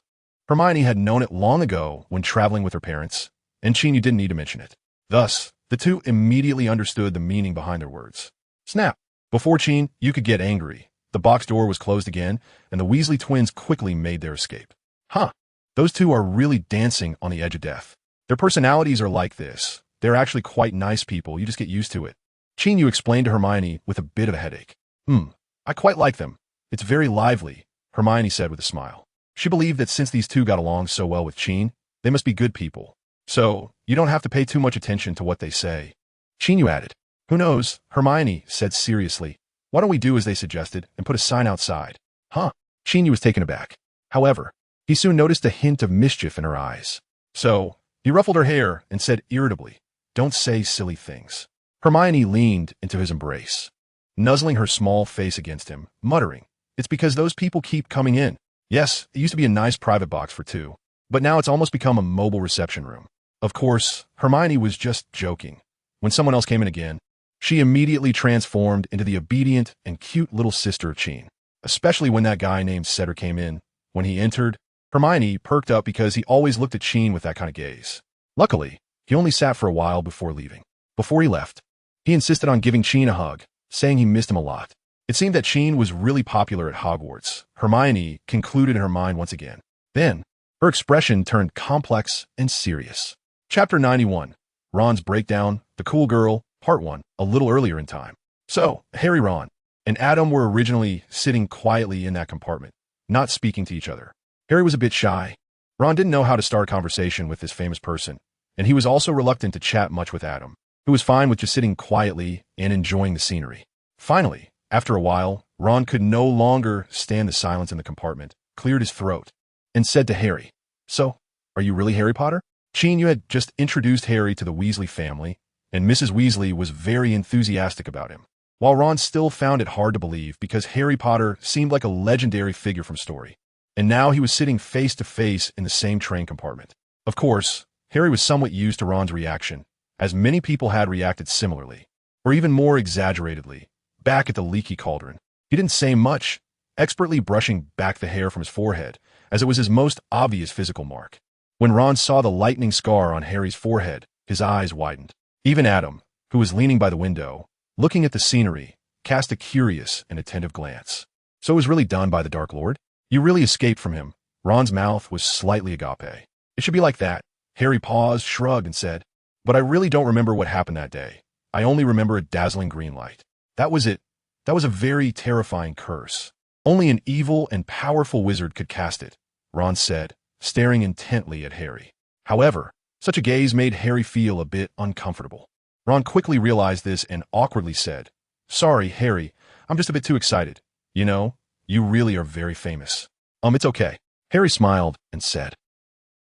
Hermione had known it long ago when traveling with her parents, and Qin Yu didn't need to mention it. Thus, the two immediately understood the meaning behind their words. Snap! Before Qin Yu could get angry, the box door was closed again, and the Weasley twins quickly made their escape. Huh. Those two are really dancing on the edge of death. Their personalities are like this. They're actually quite nice people, you just get used to it. Qin Yu explained to Hermione with a bit of a headache. I quite like them. It's very lively, Hermione said with a smile. She believed that since these two got along so well with Qin, they must be good people. So, you don't have to pay too much attention to what they say. Qin Yu added. Who knows, Hermione said seriously. Why don't we do as they suggested and put a sign outside? Huh? Qin Yu was taken aback. However, he soon noticed a hint of mischief in her eyes. So, he ruffled her hair and said irritably, Don't say silly things. Hermione leaned into his embrace, nuzzling her small face against him, muttering, It's because those people keep coming in. Yes, it used to be a nice private box for two, but now it's almost become a mobile reception room. Of course, Hermione was just joking. When someone else came in again, she immediately transformed into the obedient and cute little sister of Qin. Especially when that guy named Cedric came in. When he entered, Hermione perked up because he always looked at Qin with that kind of gaze. Luckily, he only sat for a while before leaving. Before he left, he insisted on giving Qin a hug, saying he missed him a lot. It seemed that Qin was really popular at Hogwarts, Hermione concluded in her mind once again. Then, her expression turned complex and serious. Chapter 91, Ron's Breakdown, The Cool Girl, Part 1, a little earlier in time. So, Harry, Ron, and Adam were originally sitting quietly in that compartment, not speaking to each other. Harry was a bit shy. Ron didn't know how to start a conversation with this famous person, and he was also reluctant to chat much with Adam, who was fine with just sitting quietly and enjoying the scenery. Finally, after a while, Ron could no longer stand the silence in the compartment, cleared his throat, and said to Harry, So, are you really Harry Potter? Qin Yu had just introduced Harry to the Weasley family, and Mrs. Weasley was very enthusiastic about him, while Ron still found it hard to believe because Harry Potter seemed like a legendary figure from story, and now he was sitting face to face in the same train compartment. Of course, Harry was somewhat used to Ron's reaction, as many people had reacted similarly, or even more exaggeratedly, back at the leaky cauldron. He didn't say much, expertly brushing back the hair from his forehead, as it was his most obvious physical mark. When Ron saw the lightning scar on Harry's forehead, his eyes widened. Even Adam, who was leaning by the window, looking at the scenery, cast a curious and attentive glance. So it was really done by the Dark Lord? You really escaped from him. Ron's mouth was slightly agape. It should be like that. Harry paused, shrugged, and said, But I really don't remember what happened that day. I only remember a dazzling green light. That was it. That was a very terrifying curse. Only an evil and powerful wizard could cast it, Ron said, staring intently at Harry. However, such a gaze made Harry feel a bit uncomfortable. Ron quickly realized this and awkwardly said, Sorry, Harry, I'm just a bit too excited. You know, you really are very famous. It's okay. Harry smiled and said.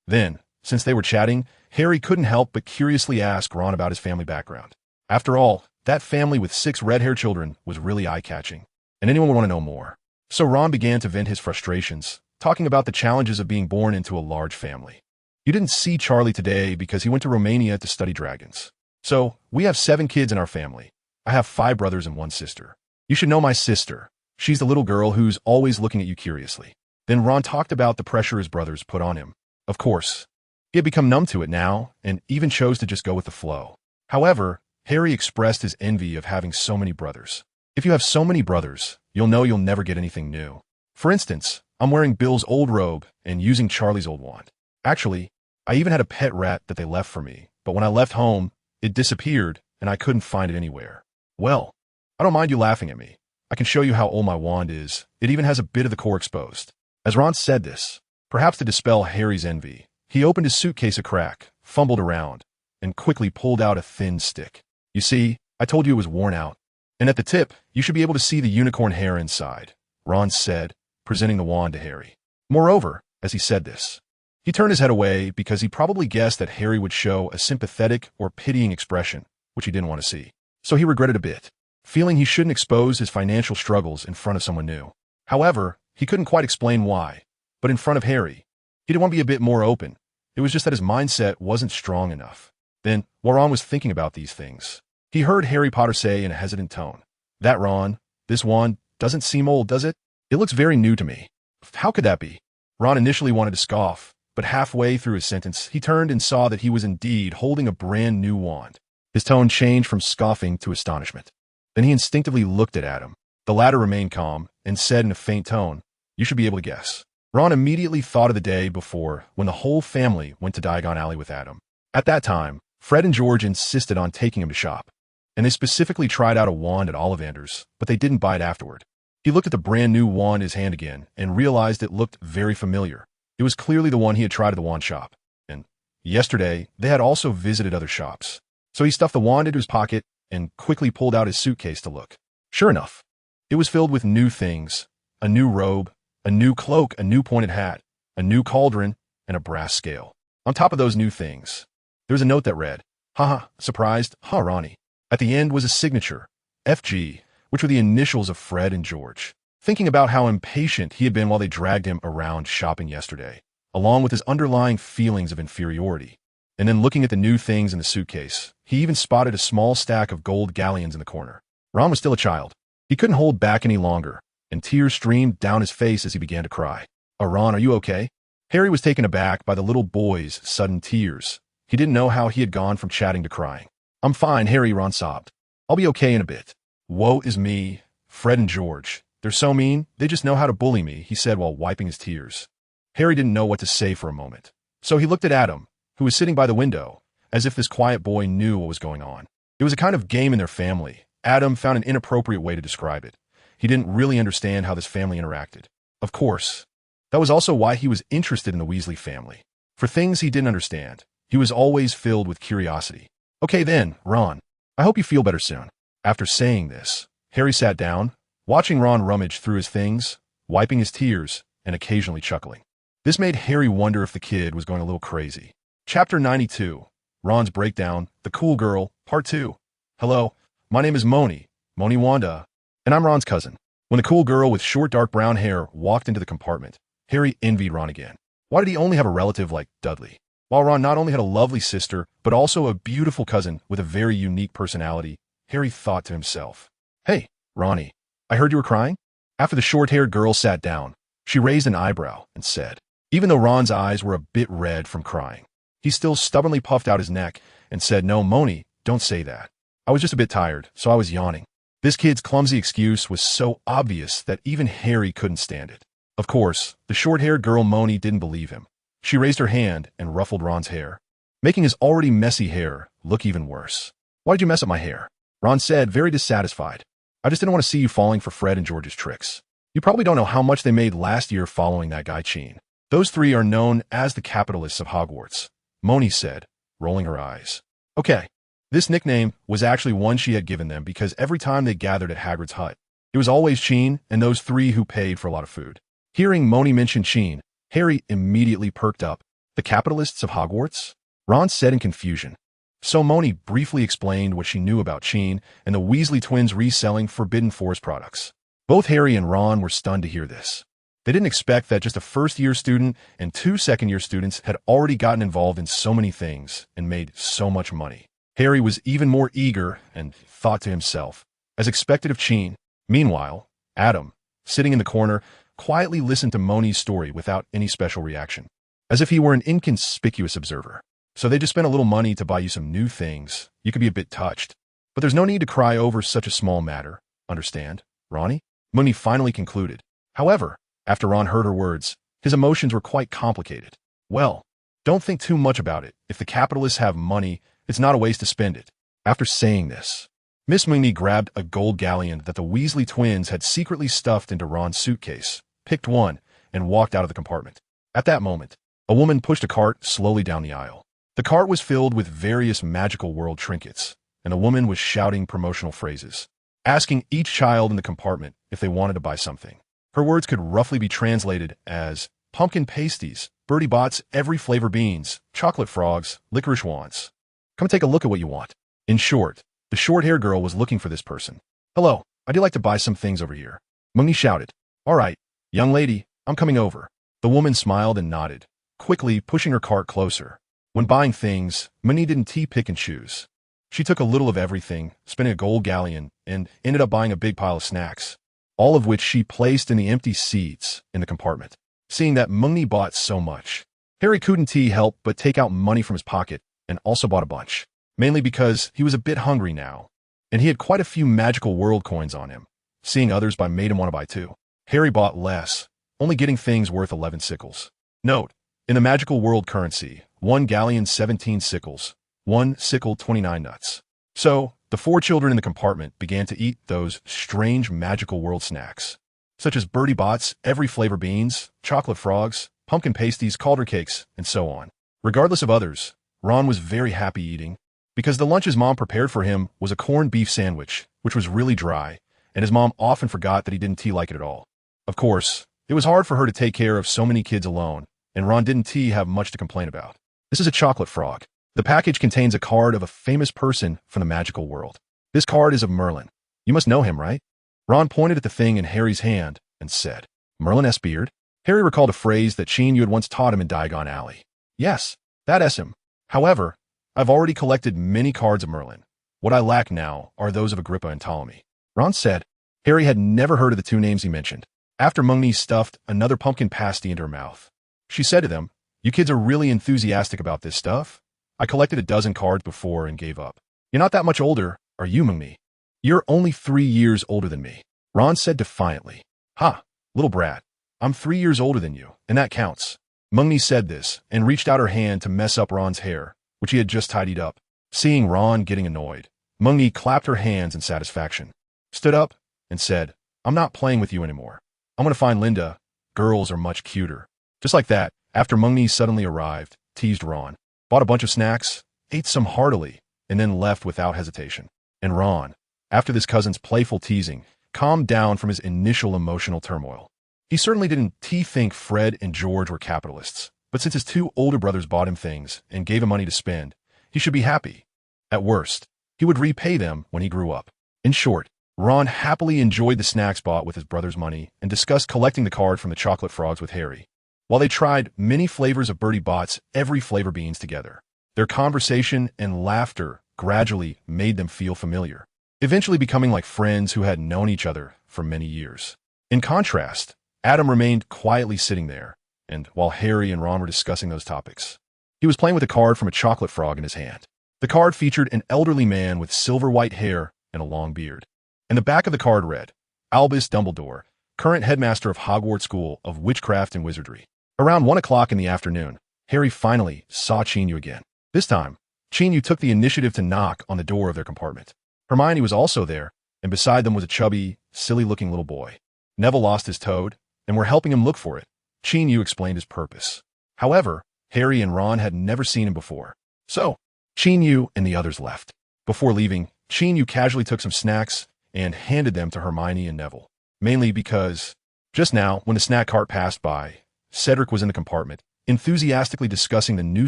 Then, since they were chatting, Harry couldn't help but curiously ask Ron about his family background. After all, that family with 6 red-haired children was really eye-catching, and anyone would want to know more. So Ron began to vent his frustrations, talking about the challenges of being born into a large family. You didn't see Charlie today because he went to Romania to study dragons. So, we have 7 kids in our family. I have 5 brothers and 1 sister. You should know my sister. She's the little girl who's always looking at you curiously. Then Ron talked about the pressure his brothers put on him. Of course, he had become numb to it now and even chose to just go with the flow. However, Harry expressed his envy of having so many brothers. If you have so many brothers, you'll know you'll never get anything new. For instance, I'm wearing Bill's old robe and using Charlie's old wand. Actually, I even had a pet rat that they left for me, but when I left home, it disappeared and I couldn't find it anywhere. Well, I don't mind you laughing at me. I can show you how old my wand is. It even has a bit of the core exposed. As Ron said this, perhaps to dispel Harry's envy, he opened his suitcase a crack, fumbled around, and quickly pulled out a thin stick. You see, I told you it was worn out. And at the tip, you should be able to see the unicorn hair inside, Ron said, presenting the wand to Harry. Moreover, as he said this, he turned his head away because he probably guessed that Harry would show a sympathetic or pitying expression, which he didn't want to see. So he regretted a bit, feeling he shouldn't expose his financial struggles in front of someone new. However, he couldn't quite explain why, but in front of Harry, he didn't want to be a bit more open. It was just that his mindset wasn't strong enough. Then, while Ron was thinking about these things, he heard Harry Potter say in a hesitant tone, "That Ron, this wand doesn't seem old, does it? It looks very new to me." How could that be? Ron initially wanted to scoff, but halfway through his sentence, he turned and saw that he was indeed holding a brand new wand. His tone changed from scoffing to astonishment. Then he instinctively looked at Adam. The latter remained calm and said in a faint tone, "You should be able to guess." Ron immediately thought of the day before when the whole family went to Diagon Alley with Adam. At that time, Fred and George insisted on taking him to shop, and they specifically tried out a wand at Ollivander's, but they didn't buy it afterward. He looked at the brand new wand in his hand again and realized it looked very familiar. It was clearly the one he had tried at the wand shop. And yesterday, they had also visited other shops. So he stuffed the wand into his pocket and quickly pulled out his suitcase to look. Sure enough, it was filled with new things: a new robe, a new cloak, a new pointed hat, a new cauldron, and a brass scale. On top of those new things, there was a note that read, "Haha, surprised, huh, Ronnie?" At the end was a signature, FG, which were the initials of Fred and George. Thinking about how impatient he had been while they dragged him around shopping yesterday, along with his underlying feelings of inferiority, and then looking at the new things in the suitcase, he even spotted a small stack of gold galleons in the corner. Ron was still a child. He couldn't hold back any longer, and tears streamed down his face as he began to cry. "Oh, Ron, are you okay?" Harry was taken aback by the little boy's sudden tears. He didn't know how he had gone from chatting to crying. "I'm fine, Harry," Ron sobbed. "I'll be okay in a bit." "Woe is me, Fred and George. They're so mean, they just know how to bully me," he said while wiping his tears. Harry didn't know what to say for a moment, so he looked at Adam, who was sitting by the window, as if this quiet boy knew what was going on. It was a kind of game in their family. Adam found an inappropriate way to describe it. He didn't really understand how this family interacted. Of course, that was also why he was interested in the Weasley family. For things he didn't understand, he was always filled with curiosity. "Okay then, Ron, I hope you feel better soon." After saying this, Harry sat down, watching Ron rummage through his things, wiping his tears, and occasionally chuckling. This made Harry wonder if the kid was going a little crazy. Chapter 92, Ron's Breakdown, The Cool Girl, Part 2. "Hello, my name is Moni Wanda, and I'm Ron's cousin." When the cool girl with short dark brown hair walked into the compartment, Harry envied Ron again. Why did he only have a relative like Dudley? While Ron not only had a lovely sister, but also a beautiful cousin with a very unique personality, Harry thought to himself, "Hey, Ronnie, I heard you were crying?" After the short-haired girl sat down, she raised an eyebrow and said, even though Ron's eyes were a bit red from crying, he still stubbornly puffed out his neck and said, "No, Moni, don't say that. I was just a bit tired, so I was yawning." This kid's clumsy excuse was so obvious that even Harry couldn't stand it. Of course, the short-haired girl Moni didn't believe him. She raised her hand and ruffled Ron's hair, making his already messy hair look even worse. "Why did you mess up my hair?" Ron said, very dissatisfied. "I just didn't want to see you falling for Fred and George's tricks. You probably don't know how much they made last year following that guy Qin. Those three are known as the capitalists of Hogwarts," Moni said, rolling her eyes. Okay, this nickname was actually one she had given them because every time they gathered at Hagrid's hut, it was always Qin and those three who paid for a lot of food. Hearing Moni mention Qin, Harry immediately perked up. "The capitalists of Hogwarts?" Ron said in confusion. So Moni briefly explained what she knew about Qin and the Weasley twins reselling Forbidden Forest products. Both Harry and Ron were stunned to hear this. They didn't expect that just a first-year student and two second-year students had already gotten involved in so many things and made so much money. Harry was even more eager and thought to himself, as expected of Qin. Meanwhile, Adam, sitting in the corner, quietly listened to Moni's story without any special reaction, as if he were an inconspicuous observer. "So they just spent a little money to buy you some new things. You could be a bit touched. But there's no need to cry over such a small matter. Understand, Ronnie?" Moni finally concluded. However, After Ron heard her words, his emotions were quite complicated. Well, don't think too much about it. If the capitalists have money, it's not a waste to spend it. After saying this, Miss Mooney grabbed a gold galleon that the Weasley twins had secretly stuffed into Ron's suitcase, picked one, and walked out of the compartment. At that moment, a woman pushed a cart slowly down the aisle. The cart was filled with various magical world trinkets, and the woman was shouting promotional phrases, asking each child in the compartment if they wanted to buy something. Her words could roughly be translated as pumpkin pasties, birdie bots, every flavor beans, chocolate frogs, licorice wands. Come take a look at what you want. In short, the short-haired girl was looking for this person. Hello, I'd like to buy some things over here. Mooney shouted. All right, young lady, I'm coming over. The woman smiled and nodded, quickly pushing her cart closer. When buying things, Mooney didn't pick and choose. She took a little of everything, spending a gold galleon, and ended up buying a big pile of snacks, all of which she placed in the empty seats in the compartment. Seeing that Mooney bought so much, Harry couldn't help but take out money from his pocket and also bought a bunch, mainly because he was a bit hungry now, and he had quite a few magical world coins on him. Seeing others buy made him want to buy too. Harry bought less, only getting things worth 11 sickles. Note, in the magical world currency, 1 galleon 17 sickles, 1 sickle 29 nuts. So, the 4 children in the compartment began to eat those strange magical world snacks, such as birdie bots, every flavor beans, chocolate frogs, pumpkin pasties, calder cakes, and so on. Regardless of others, Ron was very happy eating, because the lunch his mom prepared for him was a corned beef sandwich, which was really dry, and his mom often forgot that he didn't like it at all. Of course, it was hard for her to take care of so many kids alone, and Ron didn't have much to complain about. This is a chocolate frog. The package contains a card of a famous person from the magical world. This card is of Merlin. You must know him, right? Ron pointed at the thing in Harry's hand and said, Merlin S. Beard? Harry recalled a phrase that Qin Yu had once taught him in Diagon Alley. Yes, that is him. However, I've already collected many cards of Merlin. What I lack now are those of Agrippa and Ptolemy. Ron said. Harry had never heard of the 2 names he mentioned. After Mooney stuffed another pumpkin pasty into her mouth, she said to them, You kids are really enthusiastic about this stuff? I collected a dozen cards before and gave up. You're not that much older, are you, Mooney? You're only 3 years older than me. Ron said defiantly. Ha, little brat. I'm 3 years older than you, and that counts. Mooney said this and reached out her hand to mess up Ron's hair, which he had just tidied up. Seeing Ron getting annoyed, Mooney clapped her hands in satisfaction, stood up, and said, I'm not playing with you anymore. I'm going to find Linda. Girls are much cuter. Just like that, after Mooney suddenly arrived, teased Ron, bought a bunch of snacks, ate some heartily, and then left without hesitation. And Ron, after this cousin's playful teasing, calmed down from his initial emotional turmoil. He certainly didn't think Fred and George were capitalists, but since his 2 older brothers bought him things and gave him money to spend, he should be happy. At worst, he would repay them when he grew up. In short, Ron happily enjoyed the snacks bought with his brother's money and discussed collecting the card from the chocolate frogs with Harry, while they tried many flavors of birdie bots, every flavor beans together. Their conversation and laughter gradually made them feel familiar, eventually becoming like friends who had known each other for many years. In contrast, Adam remained quietly sitting there, and while Harry and Ron were discussing those topics, he was playing with a card from a chocolate frog in his hand. The card featured an elderly man with silver-white hair and a long beard. And the back of the card read, Albus Dumbledore, current headmaster of Hogwarts School of Witchcraft and Wizardry. Around 1 o'clock in the afternoon, Harry finally saw Qin Yu again. This time, Qin Yu took the initiative to knock on the door of their compartment. Hermione was also there, and beside them was a chubby, silly-looking little boy. Neville lost his toad, and were helping him look for it. Qin Yu explained his purpose. However, Harry and Ron had never seen him before. So, Qin Yu and the others left. Before leaving, Qin Yu casually took some snacks and handed them to Hermione and Neville, mainly because, just now, when the snack cart passed by, Cedric was in the compartment, enthusiastically discussing the new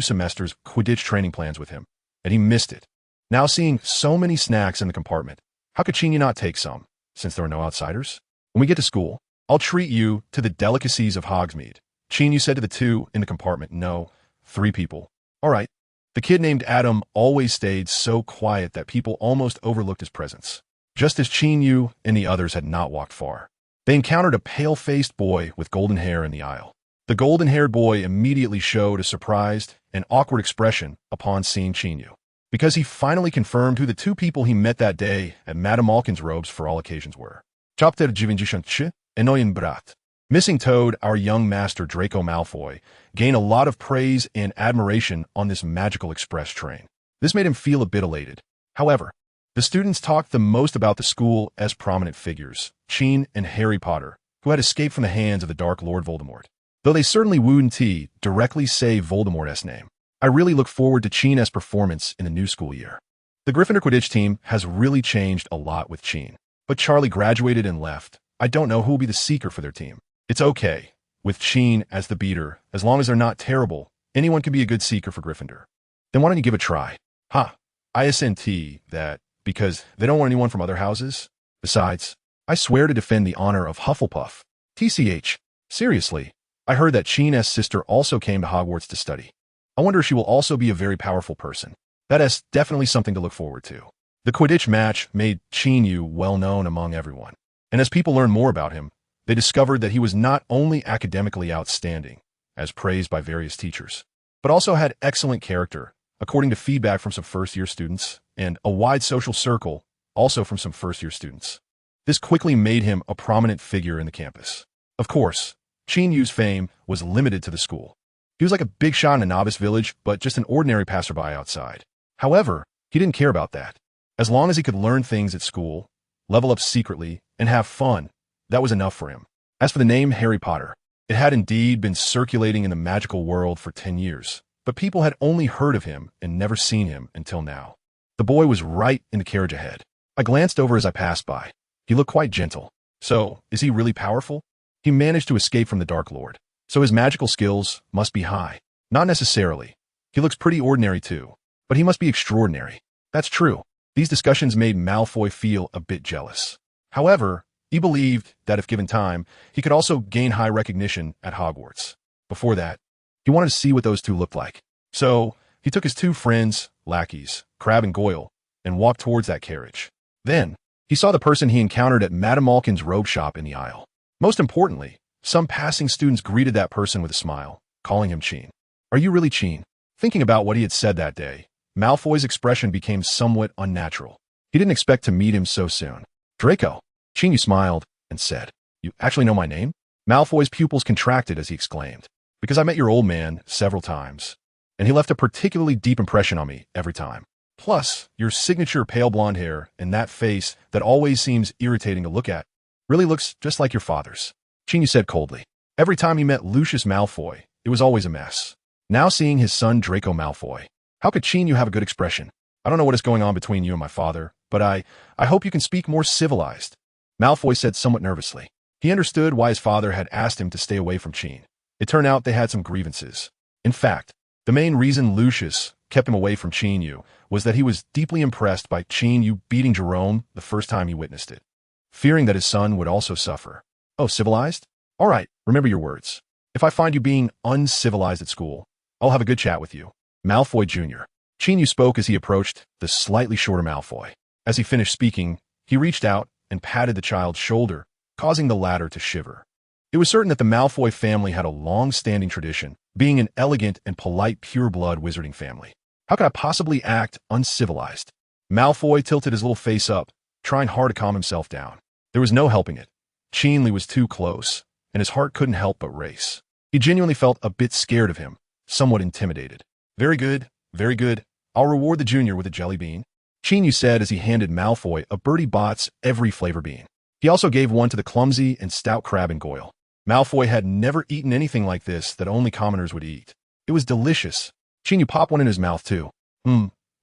semester's Quidditch training plans with him, and he missed it. Now seeing so many snacks in the compartment, how could Qin Yu not take some, since there were no outsiders? When we get to school, I'll treat you to the delicacies of Hogsmeade, Qin Yu said to the 2 in the compartment. No, 3 people. All right. The kid named Adam always stayed so quiet that people almost overlooked his presence. Just as Qin Yu and the others had not walked far, they encountered a pale-faced boy with golden hair in the aisle. The golden-haired boy immediately showed a surprised and awkward expression upon seeing Qin Yu, because he finally confirmed who the 2 people he met that day at Madame Malkin's robes for all occasions were. Chapter 96, Enoyin Brat. Missing Toad, our young master Draco Malfoy, gained a lot of praise and admiration on this magical express train. This made him feel a bit elated. However, the students talked the most about the school as prominent figures, Qin and Harry Potter, who had escaped from the hands of the Dark Lord Voldemort. Though they certainly wouldn't directly say Voldemort's name, I really look forward to Qin's performance in the new school year. The Gryffindor Quidditch team has really changed a lot with Qin, but Charlie graduated and left. I don't know who will be the seeker for their team. It's okay, with Qin as the beater, as long as they're not terrible, anyone can be a good seeker for Gryffindor. Then why don't you give it a try? ISNT that, because they don't want anyone from other houses. Besides, I swear to defend the honor of Hufflepuff. TCH. Seriously, I heard that Qin's sister also came to Hogwarts to study. I wonder if she will also be a very powerful person. That is definitely something to look forward to. The Quidditch match made Qin Yu well known among everyone. And as people learned more about him, they discovered that he was not only academically outstanding, as praised by various teachers, but also had excellent character, according to feedback from some first-year students, and a wide social circle, also from some first-year students. This quickly made him a prominent figure in the campus. Of course, Qin Yu's fame was limited to the school. He was like a big shot in a novice village, but just an ordinary passerby outside. However, he didn't care about that. As long as he could learn things at school, level up secretly, and have fun, that was enough for him. As for the name Harry Potter, it had indeed been circulating in the magical world for 10 years, but people had only heard of him and never seen him until now. The boy was right in the carriage ahead. I glanced over as I passed by. He looked quite gentle. So, is he really powerful? He managed to escape from the Dark Lord, so his magical skills must be high. Not necessarily. He looks pretty ordinary too, but he must be extraordinary. That's true. These discussions made Malfoy feel a bit jealous. However, he believed that if given time, he could also gain high recognition at Hogwarts. Before that, he wanted to see what those two looked like. So, he took his two friends, lackeys, Crabbe and Goyle, and walked towards that carriage. Then, he saw the person he encountered at Madame Malkin's robe shop in the aisle. Most importantly, some passing students greeted that person with a smile, calling him Qin. Are you really Qin? Thinking about what he had said that day, Malfoy's expression became somewhat unnatural. He didn't expect to meet him so soon. Draco. Qin Yu smiled and said, You actually know my name? Malfoy's pupils contracted as he exclaimed, Because I met your old man several times, and he left a particularly deep impression on me every time. Plus, your signature pale blonde hair and that face that always seems irritating to look at really looks just like your father's. Qin Yu said coldly. Every time he met Lucius Malfoy, it was always a mess. Now seeing his son Draco Malfoy, how could Qin Yu have a good expression? I don't know what is going on between you and my father, but I hope you can speak more civilized. Malfoy said somewhat nervously. He understood why his father had asked him to stay away from Qin. It turned out they had some grievances. In fact, the main reason Lucius kept him away from Qin Yu was that he was deeply impressed by Qin Yu beating Jerome the first time he witnessed it, fearing that his son would also suffer. Oh, civilized? All right, remember your words. If I find you being uncivilized at school, I'll have a good chat with you. Malfoy Jr. Qin Yu spoke as he approached the slightly shorter Malfoy. As he finished speaking, he reached out and patted the child's shoulder, causing the latter to shiver. It was certain that the Malfoy family had a long-standing tradition, being an elegant and polite pure-blood wizarding family. How could I possibly act uncivilized? Malfoy tilted his little face up, trying hard to calm himself down. There was no helping it. Qin was too close, and his heart couldn't help but race. He genuinely felt a bit scared of him, somewhat intimidated. Very good, very good. I'll reward the junior with a jelly bean. Qin Yu said as he handed Malfoy a Bertie Bott's every flavor bean. He also gave one to the clumsy and stout Crabbe and Goyle. Malfoy had never eaten anything like this that only commoners would eat. It was delicious. Qin Yu popped one in his mouth too.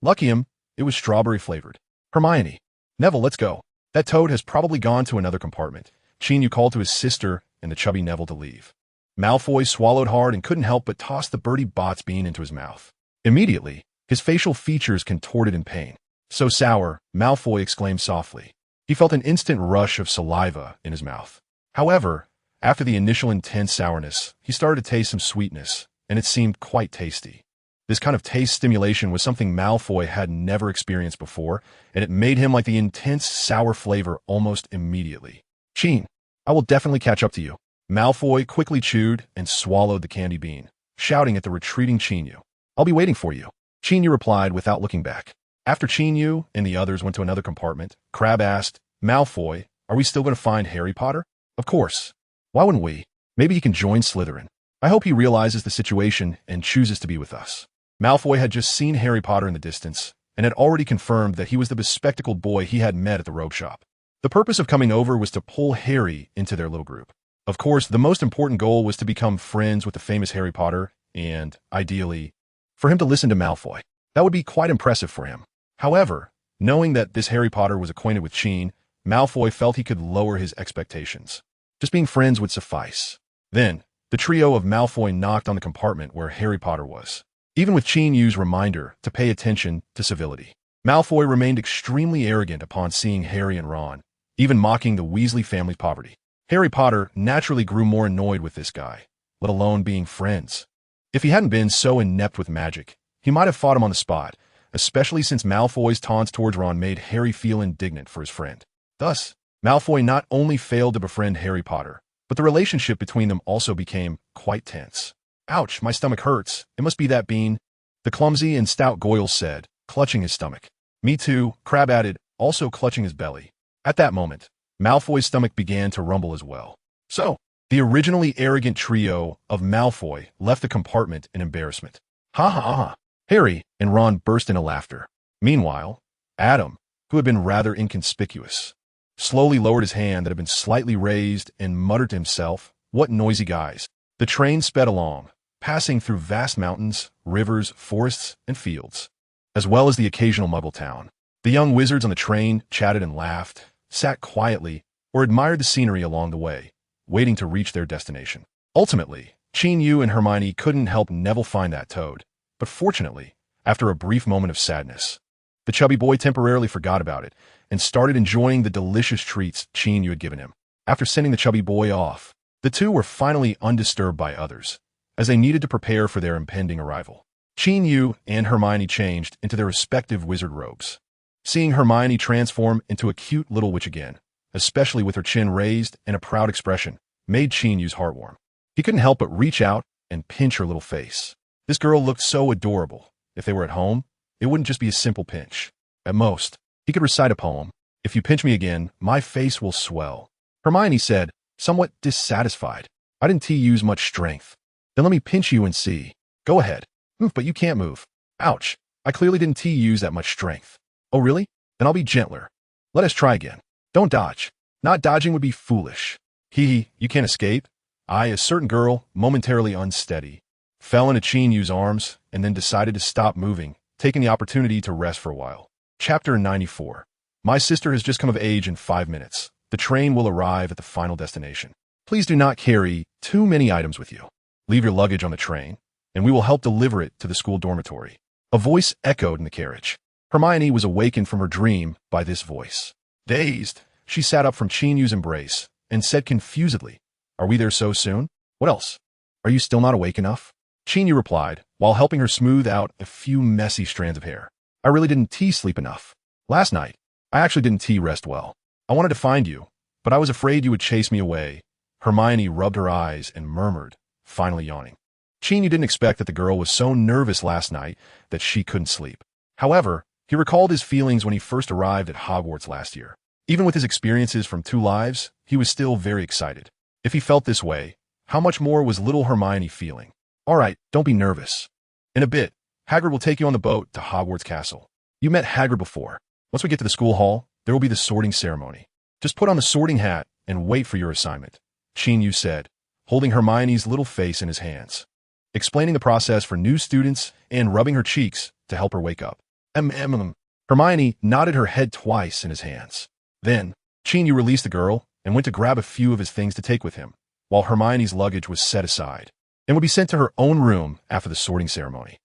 Lucky him, it was strawberry flavored. Hermione. Neville, let's go. That toad has probably gone to another compartment. Qin Yu called to his sister and the chubby Neville to leave. Malfoy swallowed hard and couldn't help but toss the Bertie Bott's bean into his mouth. Immediately, his facial features contorted in pain. So sour, Malfoy exclaimed softly. He felt an instant rush of saliva in his mouth. However, after the initial intense sourness, he started to taste some sweetness, and it seemed quite tasty. This kind of taste stimulation was something Malfoy had never experienced before, and it made him like the intense sour flavor almost immediately. Qin, I will definitely catch up to you. Malfoy quickly chewed and swallowed the candy bean, shouting at the retreating Qin Yu. I'll be waiting for you. Qin Yu replied without looking back. After Qin Yu and the others went to another compartment, Crabbe asked, Malfoy, are we still going to find Harry Potter? Of course. Why wouldn't we? Maybe he can join Slytherin. I hope he realizes the situation and chooses to be with us. Malfoy had just seen Harry Potter in the distance and had already confirmed that he was the bespectacled boy he had met at the robe shop. The purpose of coming over was to pull Harry into their little group. Of course, the most important goal was to become friends with the famous Harry Potter and, ideally, for him to listen to Malfoy. That would be quite impressive for him. However, knowing that this Harry Potter was acquainted with Qin, Malfoy felt he could lower his expectations. Just being friends would suffice. Then, the trio of Malfoy knocked on the compartment where Harry Potter was. Even with Qin Yu's reminder to pay attention to civility, Malfoy remained extremely arrogant upon seeing Harry and Ron, even mocking the Weasley family's poverty. Harry Potter naturally grew more annoyed with this guy, let alone being friends. If he hadn't been so inept with magic, he might have fought him on the spot, especially since Malfoy's taunts towards Ron made Harry feel indignant for his friend. Thus, Malfoy not only failed to befriend Harry Potter, but the relationship between them also became quite tense. Ouch, my stomach hurts. It must be that bean, the clumsy and stout Goyle said, clutching his stomach. Me too, Crabbe added, also clutching his belly. At that moment, Malfoy's stomach began to rumble as well. So, the originally arrogant trio of Malfoy left the compartment in embarrassment. Ha ha ha. Harry and Ron burst into laughter. Meanwhile, Adam, who had been rather inconspicuous, slowly lowered his hand that had been slightly raised and muttered to himself, "What noisy guys." The train sped along, passing through vast mountains, rivers, forests, and fields, as well as the occasional Muggle town. The young wizards on the train chatted and laughed, sat quietly, or admired the scenery along the way, waiting to reach their destination. Ultimately, Qin Yu and Hermione couldn't help Neville find that toad, but fortunately, after a brief moment of sadness, the chubby boy temporarily forgot about it and started enjoying the delicious treats Qin Yu had given him. After sending the chubby boy off, the two were finally undisturbed by others, as they needed to prepare for their impending arrival. Qin Yu and Hermione changed into their respective wizard robes. Seeing Hermione transform into a cute little witch again, especially with her chin raised and a proud expression, made Qin Yu's heart warm. He couldn't help but reach out and pinch her little face. This girl looked so adorable. If they were at home, it wouldn't just be a simple pinch. At most, he could recite a poem. "If you pinch me again, my face will swell." Hermione said, somewhat dissatisfied. "I didn't use much strength." "Then let me pinch you and see." "Go ahead." But you can't move." "Ouch, I clearly didn't use that much strength." "Oh really? Then I'll be gentler. Let us try again." "Don't dodge." "Not dodging would be foolish." "Hee, you can't escape." A certain girl, momentarily unsteady, fell into Qin Yu's arms and then decided to stop moving, taking the opportunity to rest for a while. Chapter 94. My sister has just come of age in 5 minutes. The train will arrive at the final destination. Please do not carry too many items with you. Leave your luggage on the train, and we will help deliver it to the school dormitory. A voice echoed in the carriage. Hermione was awakened from her dream by this voice. Dazed, she sat up from Qin Yu's embrace and said confusedly, "Are we there so soon? What else? Are you still not awake enough?" Qin Yu replied, while helping her smooth out a few messy strands of hair. "I really didn't sleep enough. Last night, I actually didn't rest well. I wanted to find you, but I was afraid you would chase me away." Hermione rubbed her eyes and murmured, finally yawning. Qin Yu didn't expect that the girl was so nervous last night that she couldn't sleep. However, he recalled his feelings when he first arrived at Hogwarts last year. Even with his experiences from 2 lives, he was still very excited. If he felt this way, how much more was little Hermione feeling? "All right, don't be nervous. In a bit, Hagrid will take you on the boat to Hogwarts Castle. You met Hagrid before. Once we get to the school hall, there will be the sorting ceremony. Just put on the sorting hat and wait for your assignment," Qin Yu said, holding Hermione's little face in his hands, explaining the process for new students and rubbing her cheeks to help her wake up. Hermione nodded her head twice in his hands. Then, Qin Yu released the girl and went to grab a few of his things to take with him, while Hermione's luggage was set aside and would be sent to her own room after the sorting ceremony.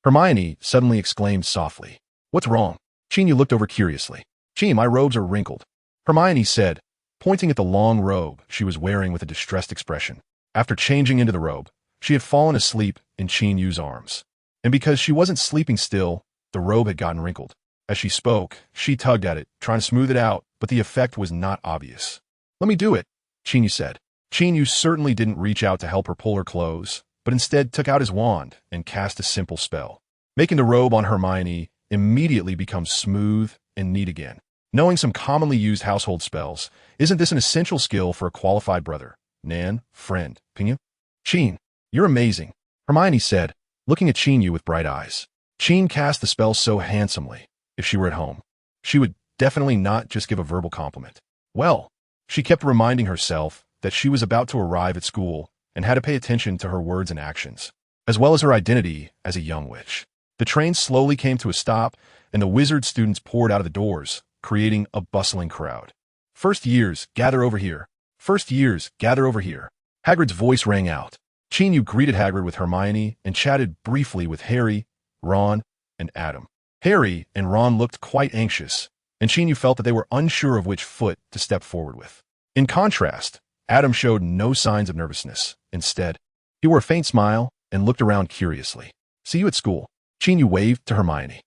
Hermione suddenly exclaimed softly. "What's wrong?" Qin Yu looked over curiously. "Gee, my robes are wrinkled," Hermione said, pointing at the long robe she was wearing with a distressed expression. After changing into the robe, she had fallen asleep in Qin Yu's arms. And because she wasn't sleeping still, the robe had gotten wrinkled. As she spoke, she tugged at it, trying to smooth it out, but the effect was not obvious. "Let me do it," Qin Yu said. Qin Yu certainly didn't reach out to help her pull her clothes, but instead took out his wand and cast a simple spell, making the robe on Hermione immediately become smooth and neat again. Knowing some commonly used household spells, isn't this an essential skill for a qualified brother? Nan, friend, Qin Yu. Qin, you're amazing, Hermione said, looking at Qin Yu with bright eyes. Qin cast the spell so handsomely. If she were at home, she would definitely not just give a verbal compliment. Well, she kept reminding herself that she was about to arrive at school and had to pay attention to her words and actions, as well as her identity as a young witch. The train slowly came to a stop, and the wizard students poured out of the doors, creating a bustling crowd. First years, gather over here. First years, gather over here. Hagrid's voice rang out. Qin Yu greeted Hagrid with Hermione and chatted briefly with Harry, Ron, and Adam. Harry and Ron looked quite anxious, and Qin Yu felt that they were unsure of which foot to step forward with. In contrast, Adam showed no signs of nervousness. Instead, he wore a faint smile and looked around curiously. See you at school. Qin Yu waved to Hermione.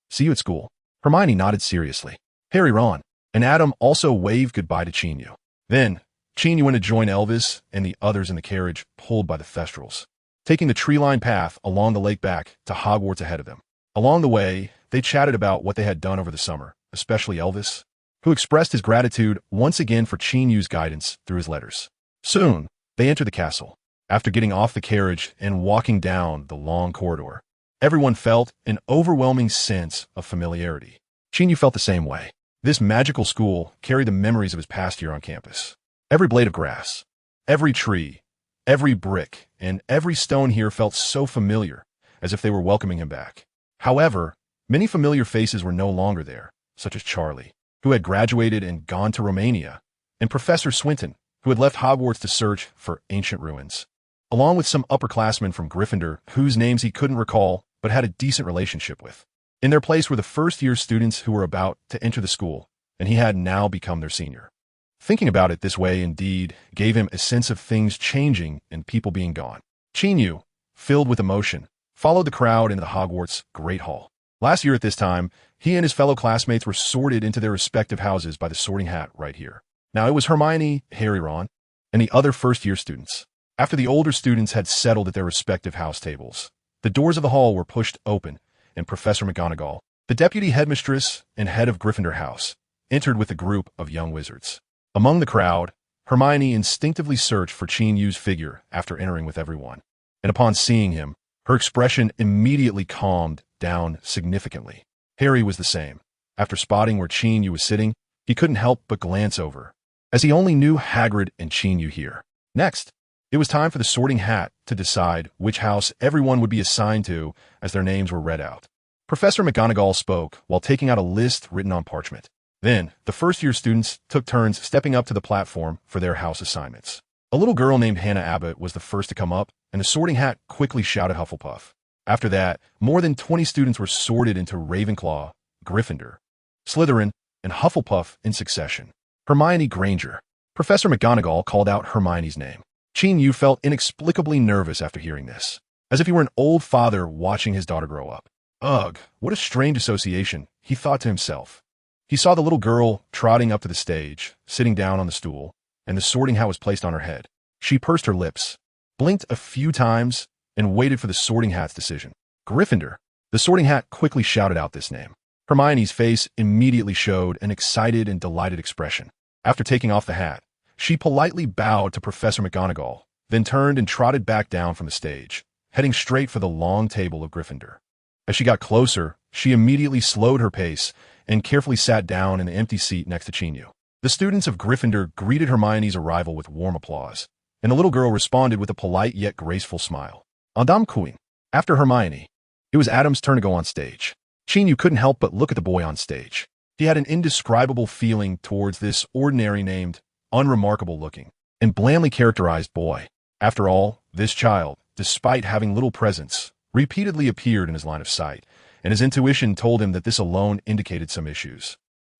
See you at school. Hermione nodded seriously. Harry, Ron, and Adam also waved goodbye to Qin Yu. Then, Qin Yu went to join Elvis and the others in the carriage pulled by the Thestrals, taking the tree-lined path along the lake back to Hogwarts ahead of them. Along the way, they chatted about what they had done over the summer, especially Elvis, who expressed his gratitude once again for Qin Yu's guidance through his letters. Soon, they entered the castle. After getting off the carriage and walking down the long corridor, everyone felt an overwhelming sense of familiarity. Qin Yu felt the same way. This magical school carried the memories of his past year on campus. Every blade of grass, every tree, every brick, and every stone here felt so familiar, as if they were welcoming him back. However, many familiar faces were no longer there, such as Charlie, who had graduated and gone to Romania, and Professor Swinton, who had left Hogwarts to search for ancient ruins, along with some upperclassmen from Gryffindor whose names he couldn't recall but had a decent relationship with. In their place were the first-year students who were about to enter the school, and he had now become their senior. Thinking about it this way indeed gave him a sense of things changing and people being gone. Qin Yu, filled with emotion, followed the crowd into the Hogwarts Great Hall. Last year at this time, he and his fellow classmates were sorted into their respective houses by the sorting hat right here. Now it was Hermione, Harry, Ron, and the other first-year students. After the older students had settled at their respective house tables, the doors of the hall were pushed open, and Professor McGonagall, the deputy headmistress and head of Gryffindor House, entered with a group of young wizards. Among the crowd, Hermione instinctively searched for Qin Yu's figure after entering with everyone, and upon seeing him, her expression immediately calmed down significantly. Harry was the same. After spotting where Qin Yu was sitting, he couldn't help but glance over, as he only knew Hagrid and Qin Yu here. Next, it was time for the sorting hat to decide which house everyone would be assigned to as their names were read out. Professor McGonagall spoke while taking out a list written on parchment. Then, the first-year students took turns stepping up to the platform for their house assignments. A little girl named Hannah Abbott was the first to come up, and the sorting hat quickly shouted Hufflepuff. After that, more than 20 students were sorted into Ravenclaw, Gryffindor, Slytherin, and Hufflepuff in succession. Hermione Granger. Professor McGonagall called out Hermione's name. Qin Yu felt inexplicably nervous after hearing this, as if he were an old father watching his daughter grow up. Ugh, what a strange association, he thought to himself. He saw the little girl trotting up to the stage, sitting down on the stool, and the sorting hat was placed on her head. She pursed her lips, blinked a few times, and waited for the sorting hat's decision. Gryffindor. The sorting hat quickly shouted out this name. Hermione's face immediately showed an excited and delighted expression. After taking off the hat, she politely bowed to Professor McGonagall, then turned and trotted back down from the stage, heading straight for the long table of Gryffindor. As she got closer, she immediately slowed her pace and carefully sat down in the empty seat next to Qin Yu. The students of Gryffindor greeted Hermione's arrival with warm applause, and the little girl responded with a polite yet graceful smile. Madame Queen. After Hermione, it was Adam's turn to go on stage. Qin Yu couldn't help but look at the boy on stage. He had an indescribable feeling towards this ordinary named, unremarkable-looking, and blandly characterized boy. After all, this child, despite having little presence, repeatedly appeared in his line of sight, and his intuition told him that this alone indicated some issues.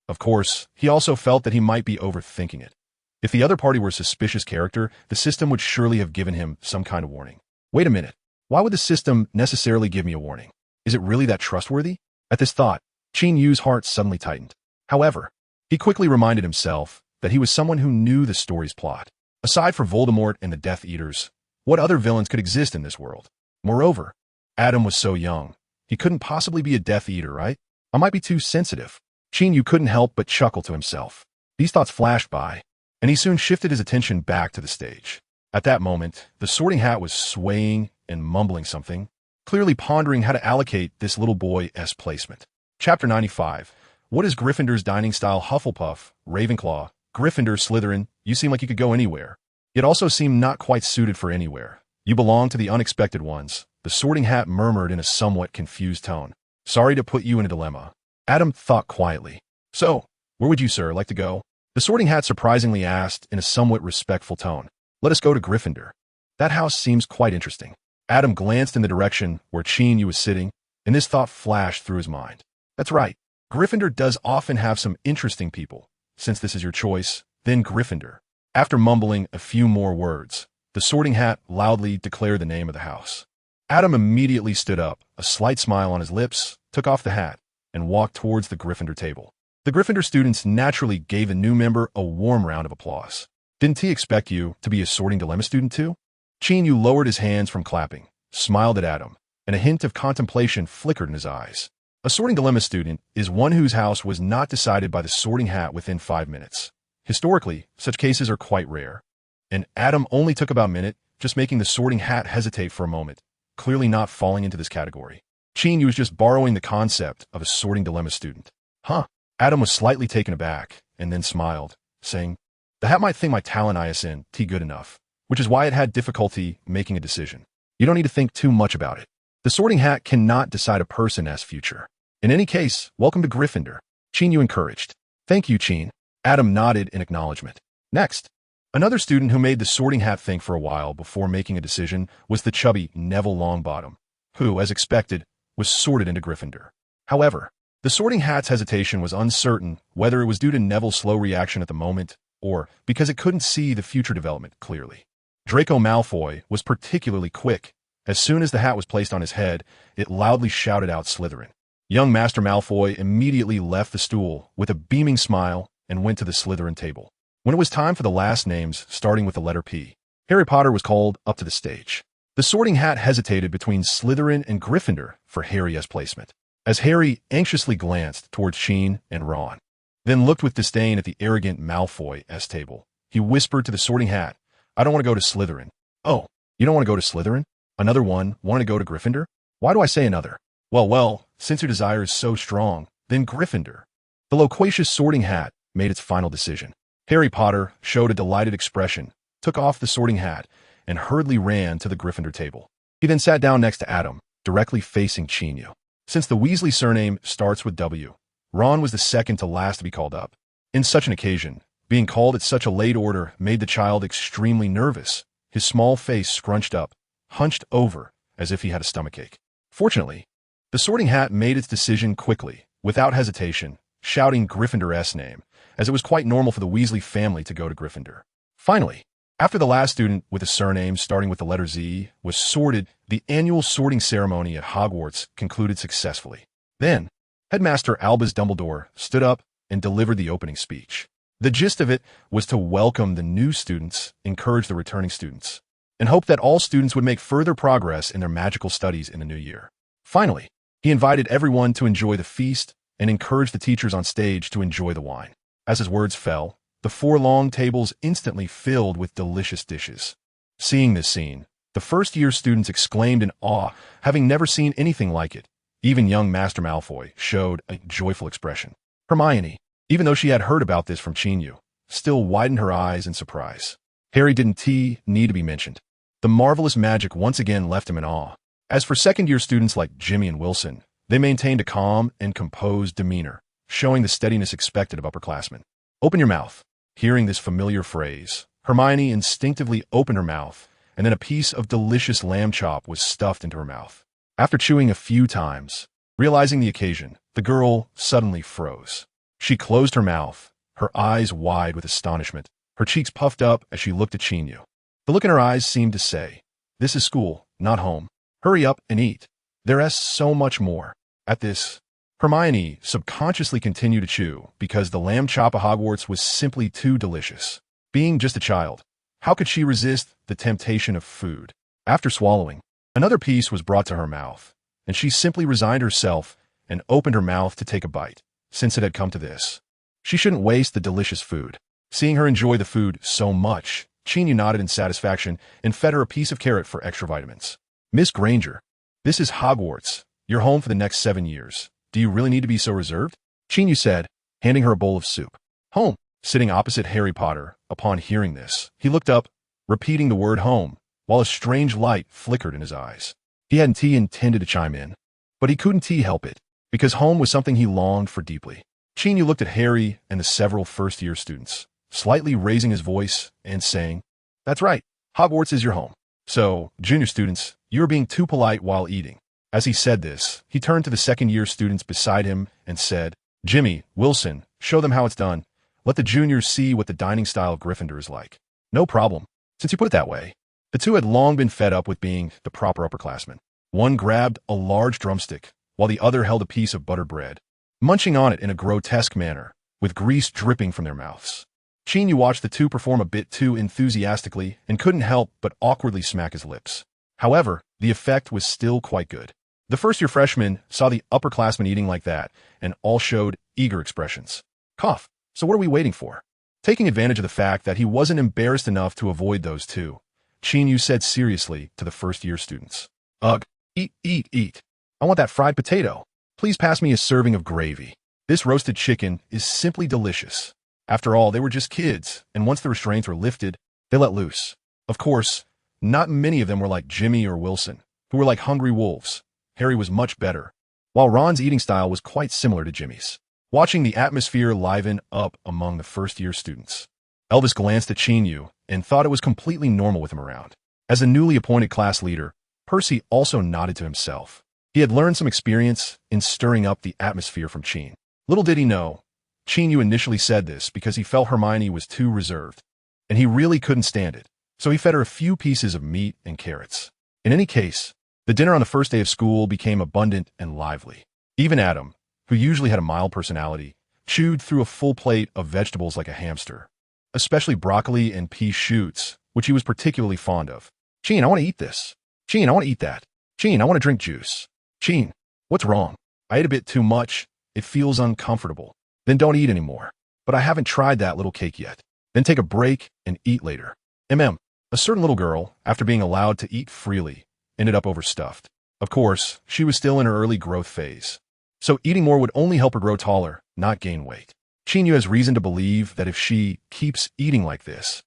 Of course, he also felt that he might be overthinking it. If the other party were a suspicious character, the system would surely have given him some kind of warning. Wait a minute. Why would the system necessarily give me a warning? Is it really that trustworthy? At this thought, Qin Yu's heart suddenly tightened. However, he quickly reminded himself that he was someone who knew the story's plot. Aside from Voldemort and the Death Eaters, what other villains could exist in this world? Moreover, Adam was so young. He couldn't possibly be a Death Eater, right? I might be too sensitive. Qin Yu couldn't help but chuckle to himself. These thoughts flashed by, and he soon shifted his attention back to the stage. At that moment, the Sorting Hat was swaying and mumbling something, clearly pondering how to allocate this little boy's placement. Chapter 95. What is Gryffindor's dining style? Hufflepuff, Ravenclaw, Gryffindor, Slytherin. You seem like you could go anywhere. Yet also seem not quite suited for anywhere. You belong to the unexpected ones, the Sorting Hat murmured in a somewhat confused tone. Sorry to put you in a dilemma. Adam thought quietly. So, where would you, sir, like to go? The Sorting Hat surprisingly asked in a somewhat respectful tone. Let us go to Gryffindor. That house seems quite interesting. Adam glanced in the direction where Qin Yu was sitting, and this thought flashed through his mind. That's right. Gryffindor does often have some interesting people. Since this is your choice, then Gryffindor. After mumbling a few more words, the Sorting Hat loudly declared the name of the house. Adam immediately stood up, a slight smile on his lips, took off the hat, and walked towards the Gryffindor table. The Gryffindor students naturally gave the new member a warm round of applause. Didn't he expect you to be a Sorting Dilemma student too? Qin Yu lowered his hands from clapping, smiled at Adam, and a hint of contemplation flickered in his eyes. A Sorting Dilemma student is one whose house was not decided by the Sorting Hat within 5 minutes. Historically, such cases are quite rare. And Adam only took about a minute, just making the Sorting Hat hesitate for a moment, clearly not falling into this category. Qin Yu was just borrowing the concept of a Sorting Dilemma student. Huh? Adam was slightly taken aback, and then smiled, saying, the hat might think my talent isn't good enough, which is why it had difficulty making a decision. You don't need to think too much about it. The Sorting Hat cannot decide a person's future. In any case, welcome to Gryffindor. Qin Yu encouraged. Thank you, Qin. Adam nodded in acknowledgement. Next, another student who made the Sorting Hat think for a while before making a decision was the chubby Neville Longbottom, who, as expected, was sorted into Gryffindor. However, the Sorting Hat's hesitation was uncertain whether it was due to Neville's slow reaction at the moment or because it couldn't see the future development clearly. Draco Malfoy was particularly quick. As soon as the hat was placed on his head, it loudly shouted out Slytherin. Young Master Malfoy immediately left the stool with a beaming smile and went to the Slytherin table. When it was time for the last names, starting with the letter P, Harry Potter was called up to the stage. The Sorting Hat hesitated between Slytherin and Gryffindor for Harry's placement, as Harry anxiously glanced towards Qin and Ron, then looked with disdain at the arrogant Malfoy's table. He whispered to the Sorting Hat, I don't want to go to Slytherin. Oh, you don't want to go to Slytherin? Another one wanted to go to Gryffindor? Why do I say another? Well, since your desire is so strong, then Gryffindor. The loquacious Sorting Hat made its final decision. Harry Potter showed a delighted expression, took off the Sorting Hat, and hurriedly ran to the Gryffindor table. He then sat down next to Adam, directly facing Qin Yu. Since the Weasley surname starts with W, Ron was the second to last to be called up. In such an occasion, being called at such a late order made the child extremely nervous, his small face scrunched up, hunched over, as if he had a stomachache. Fortunately, the Sorting Hat made its decision quickly, without hesitation, shouting Gryffindor's name, as it was quite normal for the Weasley family to go to Gryffindor. Finally, after the last student with a surname starting with the letter Z was sorted, the annual sorting ceremony at Hogwarts concluded successfully. Then, Headmaster Albus Dumbledore stood up and delivered the opening speech. The gist of it was to welcome the new students, encourage the returning students, and hope that all students would make further progress in their magical studies in the new year. Finally, he invited everyone to enjoy the feast and encouraged the teachers on stage to enjoy the wine. As his words fell, the 4 long tables instantly filled with delicious dishes. Seeing this scene, the first-year students exclaimed in awe, having never seen anything like it. Even young Master Malfoy showed a joyful expression. Hermione, even though she had heard about this from Qin Yu, still widened her eyes in surprise. Harry didn't need to be mentioned. The marvelous magic once again left him in awe. As for second-year students like Jimmy and Wilson, they maintained a calm and composed demeanor, showing the steadiness expected of upperclassmen. Open your mouth. Hearing this familiar phrase, Hermione instinctively opened her mouth, and then a piece of delicious lamb chop was stuffed into her mouth. After chewing a few times, realizing the occasion, the girl suddenly froze. She closed her mouth, her eyes wide with astonishment, her cheeks puffed up as she looked at Qin Yu. The look in her eyes seemed to say, this is school, not home. Hurry up and eat. There's so much more. At this, Hermione subconsciously continued to chew because the lamb chop of Hogwarts was simply too delicious. Being just a child, how could she resist the temptation of food? After swallowing, another piece was brought to her mouth, and she simply resigned herself and opened her mouth to take a bite. Since it had come to this, she shouldn't waste the delicious food. Seeing her enjoy the food so much, Qin Yu nodded in satisfaction and fed her a piece of carrot for extra vitamins. Miss Granger, this is Hogwarts. You're home for the next 7 years. Do you really need to be so reserved? Qin Yu said, handing her a bowl of soup. Home. Sitting opposite Harry Potter, upon hearing this, he looked up, repeating the word home, while a strange light flickered in his eyes. He hadn't intended to chime in, but he couldn't help it, because home was something he longed for deeply. Qin Yu looked at Harry and the several first-year students, slightly raising his voice and saying, That's right, Hogwarts is your home. So, junior students, you are being too polite while eating. As he said this, he turned to the second-year students beside him and said, Jimmy, Wilson, show them how it's done. Let the juniors see what the dining style of Gryffindor is like. No problem, since you put it that way. The two had long been fed up with being the proper upperclassmen. One grabbed a large drumstick, while the other held a piece of buttered bread, munching on it in a grotesque manner, with grease dripping from their mouths. Qin Yu watched the two perform a bit too enthusiastically and couldn't help but awkwardly smack his lips. However, the effect was still quite good. The first-year freshmen saw the upperclassmen eating like that, and all showed eager expressions. Cough. So what are we waiting for? Taking advantage of the fact that he wasn't embarrassed enough to avoid those two, Qin Yu said seriously to the first-year students. Ugh, eat. I want that fried potato. Please pass me a serving of gravy. This roasted chicken is simply delicious. After all, they were just kids, and once the restraints were lifted, they let loose. Of course, not many of them were like Jimmy or Wilson, who were like hungry wolves. Harry was much better, while Ron's eating style was quite similar to Jimmy's. Watching the atmosphere liven up among the first-year students, Elvis glanced at Qin Yu and thought it was completely normal with him around. As a newly appointed class leader, Percy also nodded to himself. He had learned some experience in stirring up the atmosphere from Qin. Little did he know, Qin Yu initially said this because he felt Hermione was too reserved, and he really couldn't stand it, so he fed her a few pieces of meat and carrots. In any case, the dinner on the first day of school became abundant and lively. Even Adam, who usually had a mild personality, chewed through a full plate of vegetables like a hamster, especially broccoli and pea shoots, which he was particularly fond of. Qin, I want to eat this. Qin, I want to eat that. Qin, I want to drink juice. Qin, what's wrong? I ate a bit too much. It feels uncomfortable. Then don't eat anymore. But I haven't tried that little cake yet. Then take a break and eat later. A certain little girl, after being allowed to eat freely, ended up overstuffed. Of course, she was still in her early growth phase, so eating more would only help her grow taller, not gain weight. Qin Yu has reason to believe that if she keeps eating like this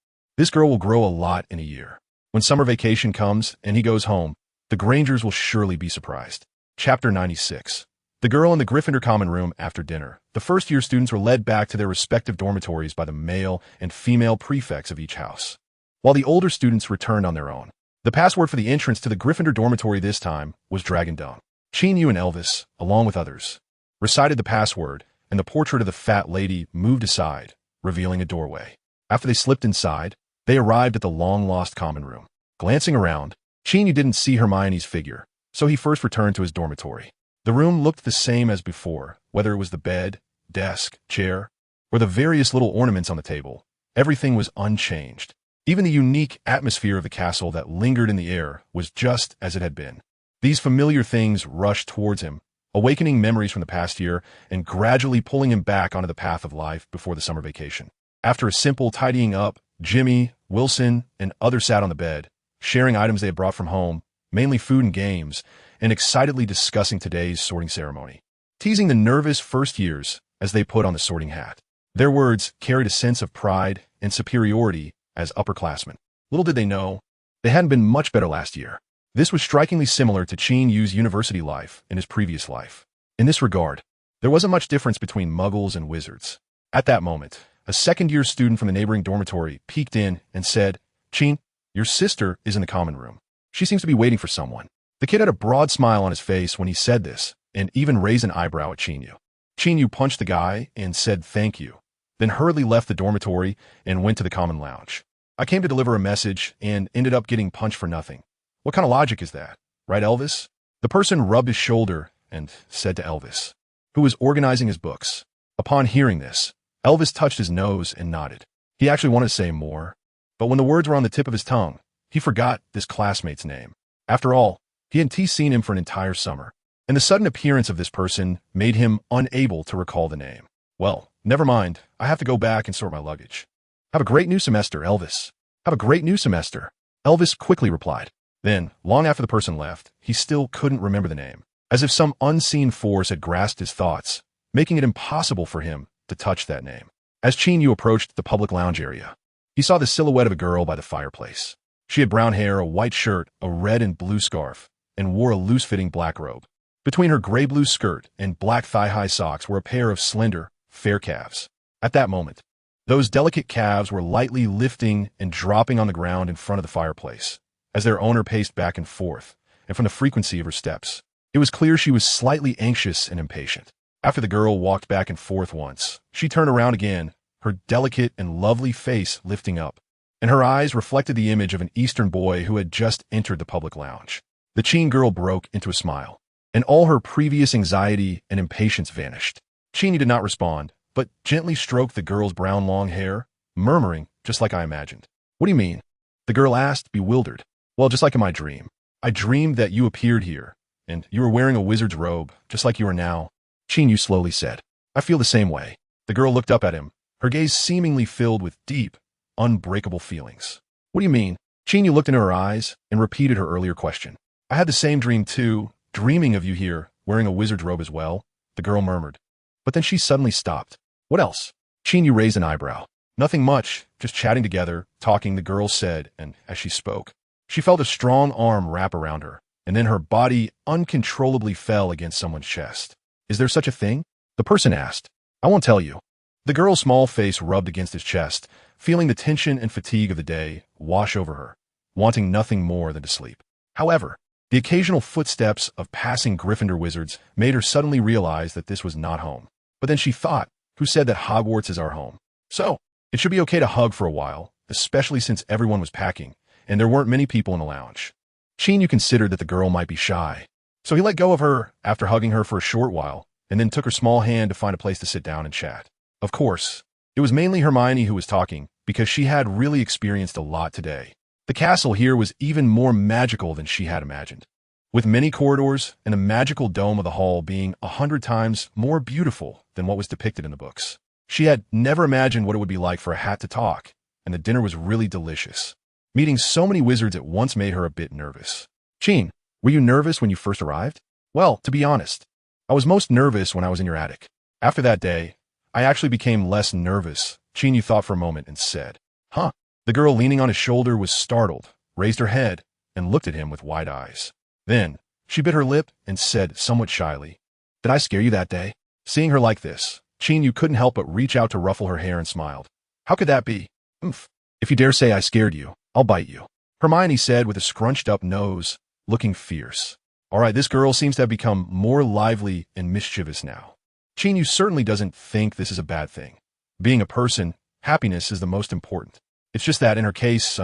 girl will grow a lot in a year. When summer vacation comes and he goes home, the Grangers will surely be surprised. Chapter 96. The girl in the Gryffindor common room after dinner. The first-year students were led back to their respective dormitories by the male and female prefects of each house, while the older students returned on their own. The password for the entrance to the Gryffindor dormitory this time was Dragon Dung. Qin Yu and Elvis, along with others, recited the password, and the portrait of the fat lady moved aside, revealing a doorway. After they slipped inside, they arrived at the long-lost common room. Glancing around, Qin Yu didn't see Hermione's figure, so he first returned to his dormitory. The room looked the same as before, whether it was the bed, desk, chair, or the various little ornaments on the table. Everything was unchanged. Even the unique atmosphere of the castle that lingered in the air was just as it had been. These familiar things rushed towards him, awakening memories from the past year and gradually pulling him back onto the path of life before the summer vacation. After a simple tidying up, Jimmy, Wilson, and others sat on the bed, sharing items they had brought from home, mainly food and games, and excitedly discussing today's sorting ceremony, teasing the nervous first years as they put on the sorting hat. Their words carried a sense of pride and superiority as upperclassmen. Little did they know, they hadn't been much better last year. This was strikingly similar to Qin Yu's university life in his previous life. In this regard, there wasn't much difference between muggles and wizards. At that moment, a second-year student from the neighboring dormitory peeked in and said, Qin, your sister is in the common room. She seems to be waiting for someone. The kid had a broad smile on his face when he said this, and even raised an eyebrow at Qin Yu. Qin Yu punched the guy and said thank you, then hurriedly left the dormitory and went to the common lounge. I came to deliver a message and ended up getting punched for nothing. What kind of logic is that? Right, Elvis? The person rubbed his shoulder and said to Elvis, who was organizing his books. Upon hearing this, Elvis touched his nose and nodded. He actually wanted to say more, but when the words were on the tip of his tongue, he forgot this classmate's name. After all, he hadn't seen him for an entire summer, and the sudden appearance of this person made him unable to recall the name. Well, never mind, I have to go back and sort my luggage. Have a great new semester, Elvis. Have a great new semester. Elvis quickly replied. Then, long after the person left, he still couldn't remember the name, as if some unseen force had grasped his thoughts, making it impossible for him to touch that name. As Qin Yu approached the public lounge area, he saw the silhouette of a girl by the fireplace. She had brown hair, a white shirt, a red and blue scarf, and wore a loose-fitting black robe. Between her gray-blue skirt and black thigh-high socks were a pair of slender, fair calves. At that moment, those delicate calves were lightly lifting and dropping on the ground in front of the fireplace, as their owner paced back and forth, and from the frequency of her steps, it was clear she was slightly anxious and impatient. After the girl walked back and forth once, she turned around again, her delicate and lovely face lifting up, and her eyes reflected the image of an Eastern boy who had just entered the public lounge. The Qin girl broke into a smile, and all her previous anxiety and impatience vanished. Qin did not respond, but gently stroked the girl's brown long hair, murmuring, just like I imagined. What do you mean? The girl asked, bewildered. Well, just like in my dream. I dreamed that you appeared here, and you were wearing a wizard's robe, just like you are now. Qin Yu slowly said. I feel the same way. The girl looked up at him, her gaze seemingly filled with deep, unbreakable feelings. What do you mean? Qin Yu looked into her eyes and repeated her earlier question. I had the same dream too, dreaming of you here, wearing a wizard's robe as well, the girl murmured. But then she suddenly stopped. What else? Qin Yu raised an eyebrow. Nothing much, just chatting together, talking, the girl said, and as she spoke, she felt a strong arm wrap around her, and then her body uncontrollably fell against someone's chest. Is there such a thing? The person asked. I won't tell you. The girl's small face rubbed against his chest, feeling the tension and fatigue of the day wash over her, wanting nothing more than to sleep. However, the occasional footsteps of passing Gryffindor wizards made her suddenly realize that this was not home. But then she thought, who said that Hogwarts is our home? So, it should be okay to hug for a while, especially since everyone was packing, and there weren't many people in the lounge. Qin Yu considered that the girl might be shy, so he let go of her after hugging her for a short while, and then took her small hand to find a place to sit down and chat. Of course, it was mainly Hermione who was talking, because she had really experienced a lot today. The castle here was even more magical than she had imagined, with many corridors and the magical dome of the hall being 100 times more beautiful than what was depicted in the books. She had never imagined what it would be like for a hat to talk, and the dinner was really delicious. Meeting so many wizards at once made her a bit nervous. Qin, were you nervous when you first arrived? Well, to be honest, I was most nervous when I was in your attic. After that day, I actually became less nervous. Qin Yu thought for a moment and said, Huh? The girl leaning on his shoulder was startled, raised her head, and looked at him with wide eyes. Then, she bit her lip and said somewhat shyly, Did I scare you that day? Seeing her like this, Qin Yu couldn't help but reach out to ruffle her hair and smiled. How could that be? If you dare say I scared you, I'll bite you. Hermione said with a scrunched-up nose, looking fierce. All right, this girl seems to have become more lively and mischievous now. Qin Yu certainly doesn't think this is a bad thing. Being a person, happiness is the most important. It's just that in her case,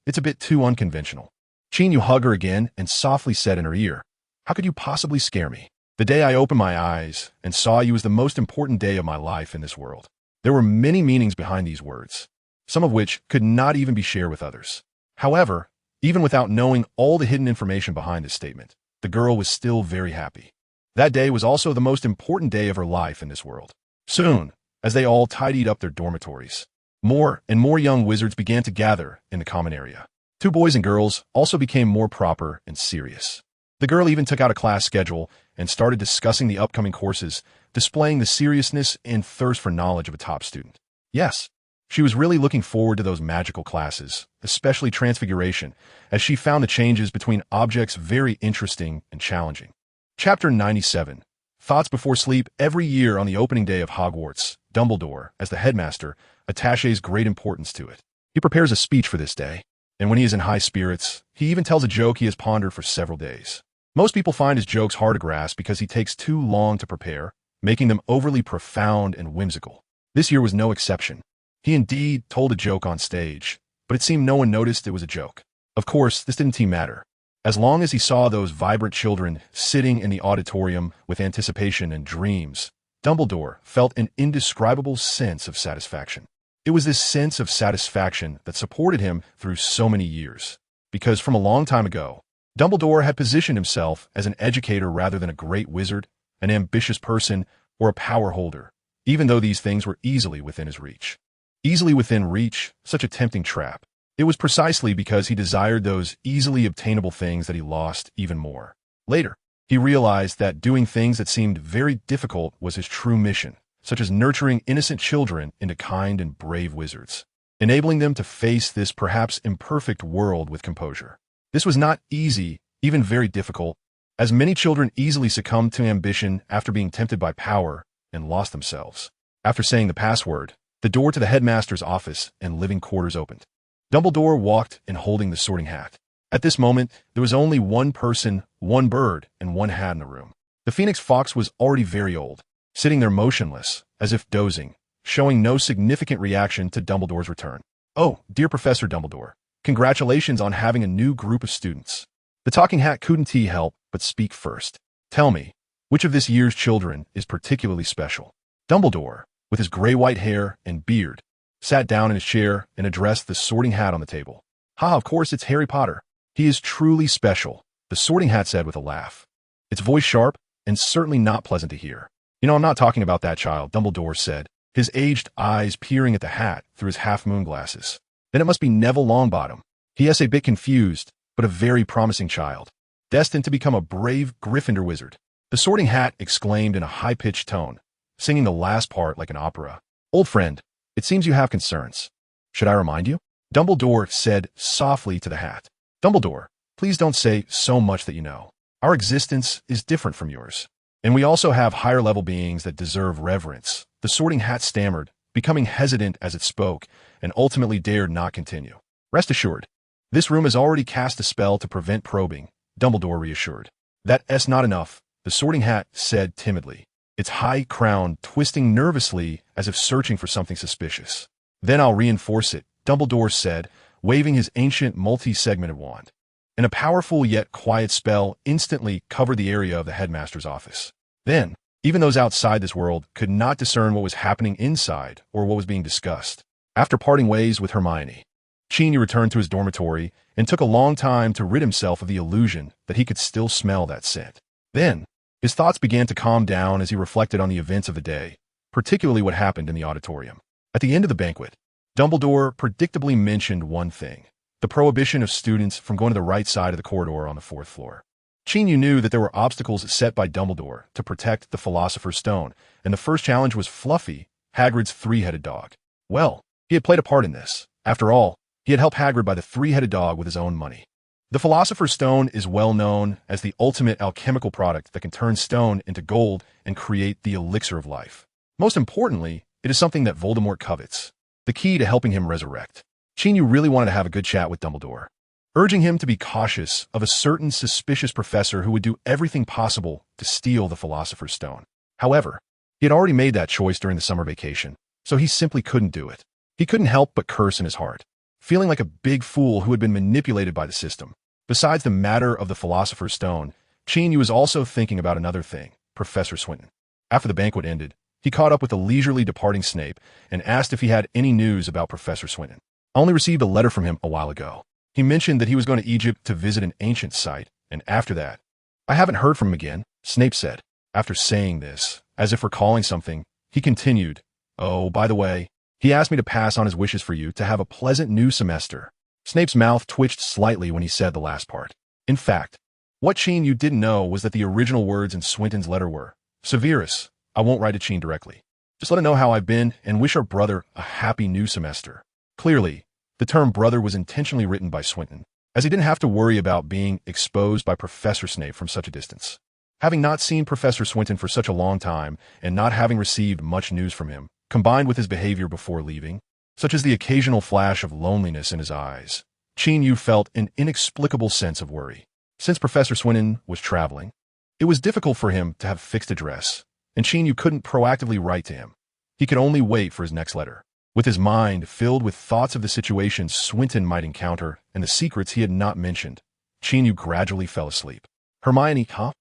it's a bit too unconventional. Qin Yu hugged her again and softly said in her ear, How could you possibly scare me? The day I opened my eyes and saw you was the most important day of my life in this world. There were many meanings behind these words, some of which could not even be shared with others. However, even without knowing all the hidden information behind this statement, the girl was still very happy. That day was also the most important day of her life in this world. Soon, as they all tidied up their dormitories, more and more young wizards began to gather in the common area. 2 boys and girls also became more proper and serious. The girl even took out a class schedule and started discussing the upcoming courses, displaying the seriousness and thirst for knowledge of a top student. Yes, she was really looking forward to those magical classes, especially Transfiguration, as she found the changes between objects very interesting and challenging. Chapter 97. Thoughts before sleep. Every year on the opening day of Hogwarts, Dumbledore, as the headmaster, attaches great importance to it. He prepares a speech for this day, and when he is in high spirits, he even tells a joke he has pondered for several days. Most people find his jokes hard to grasp because he takes too long to prepare, making them overly profound and whimsical. This year was no exception. He indeed told a joke on stage, but it seemed no one noticed it was a joke. Of course, this didn't matter. As long as he saw those vibrant children sitting in the auditorium with anticipation and dreams, Dumbledore felt an indescribable sense of satisfaction. It was this sense of satisfaction that supported him through so many years, because from a long time ago, Dumbledore had positioned himself as an educator rather than a great wizard, an ambitious person, or a power holder, even though these things were easily within his reach. easily within reach, such a tempting trap. It was precisely because he desired those easily obtainable things that he lost even more. Later, he realized that doing things that seemed very difficult was his true mission, such as nurturing innocent children into kind and brave wizards, enabling them to face this perhaps imperfect world with composure. This was not easy, even very difficult, as many children easily succumbed to ambition after being tempted by power and lost themselves. After saying the password, the door to the headmaster's office and living quarters opened. Dumbledore walked in holding the sorting hat. At this moment, there was only one person, one bird, and one hat in the room. The Phoenix Fox was already very old, sitting there motionless, as if dozing, showing no significant reaction to Dumbledore's return. "Oh, dear Professor Dumbledore, congratulations on having a new group of students." The talking hat couldn't help but speak first. "Tell me, which of this year's children is particularly special?" Dumbledore, with his gray-white hair and beard, sat down in his chair and addressed the sorting hat on the table. "Ha, of course it's Harry Potter. He is truly special," the sorting hat said with a laugh, its voice sharp and certainly not pleasant to hear. I'm not talking about that child," Dumbledore said, his aged eyes peering at the hat through his half-moon glasses. "Then it must be Neville Longbottom. He is a bit confused, but a very promising child, destined to become a brave Gryffindor wizard," the sorting hat exclaimed in a high-pitched tone, singing the last part like an opera. "Old friend, it seems you have concerns. Should I remind you?" Dumbledore said softly to the hat. "Dumbledore, please don't say so much that you know. Our existence is different from yours. And we also have higher-level beings that deserve reverence," the sorting hat stammered, becoming hesitant as it spoke, and ultimately dared not continue. "Rest assured, this room has already cast a spell to prevent probing," Dumbledore reassured. "That's not enough," the sorting hat said timidly, its high crown twisting nervously as if searching for something suspicious. "Then I'll reinforce it," Dumbledore said, waving his ancient multi-segmented wand. And a powerful yet quiet spell instantly covered the area of the headmaster's office. Then, even those outside this world could not discern what was happening inside or what was being discussed. After parting ways with Hermione, Qin Yu returned to his dormitory and took a long time to rid himself of the illusion that he could still smell that scent. Then, his thoughts began to calm down as he reflected on the events of the day, particularly what happened in the auditorium. At the end of the banquet, Dumbledore predictably mentioned one thing: the prohibition of students from going to the right side of the corridor on the 4th floor. Qin Yu knew that there were obstacles set by Dumbledore to protect the Philosopher's Stone, and the first challenge was Fluffy, Hagrid's three-headed dog. Well, he had played a part in this. After all, he had helped Hagrid buy the three-headed dog with his own money. The Philosopher's Stone is well known as the ultimate alchemical product that can turn stone into gold and create the elixir of life. Most importantly, it is something that Voldemort covets, the key to helping him resurrect. Qin Yu really wanted to have a good chat with Dumbledore, urging him to be cautious of a certain suspicious professor who would do everything possible to steal the Philosopher's Stone. However, he had already made that choice during the summer vacation, so he simply couldn't do it. He couldn't help but curse in his heart, feeling like a big fool who had been manipulated by the system. Besides the matter of the Philosopher's Stone, Qin Yu was also thinking about another thing: Professor Swinton. After the banquet ended, he caught up with the leisurely departing Snape and asked if he had any news about Professor Swinton. "I only received a letter from him a while ago. He mentioned that he was going to Egypt to visit an ancient site, and after that, I haven't heard from him again," Snape said. After saying this, as if recalling something, he continued, "Oh, by the way, he asked me to pass on his wishes for you to have a pleasant new semester." Snape's mouth twitched slightly when he said the last part. In fact, what Qin Yu didn't know was that the original words in Swinton's letter were, "Severus, I won't write to Qin directly. Just let him know how I've been and wish our brother a happy new semester." Clearly, the term brother was intentionally written by Swinton, as he didn't have to worry about being exposed by Professor Snape from such a distance. Having not seen Professor Swinton for such a long time and not having received much news from him, combined with his behavior before leaving, such as the occasional flash of loneliness in his eyes, Qin Yu felt an inexplicable sense of worry. Since Professor Swinton was traveling, it was difficult for him to have fixed address, and Qin Yu couldn't proactively write to him. He could only wait for his next letter. With his mind filled with thoughts of the situations Swinton might encounter and the secrets he had not mentioned, Qin Yu gradually fell asleep. Hermione, huh?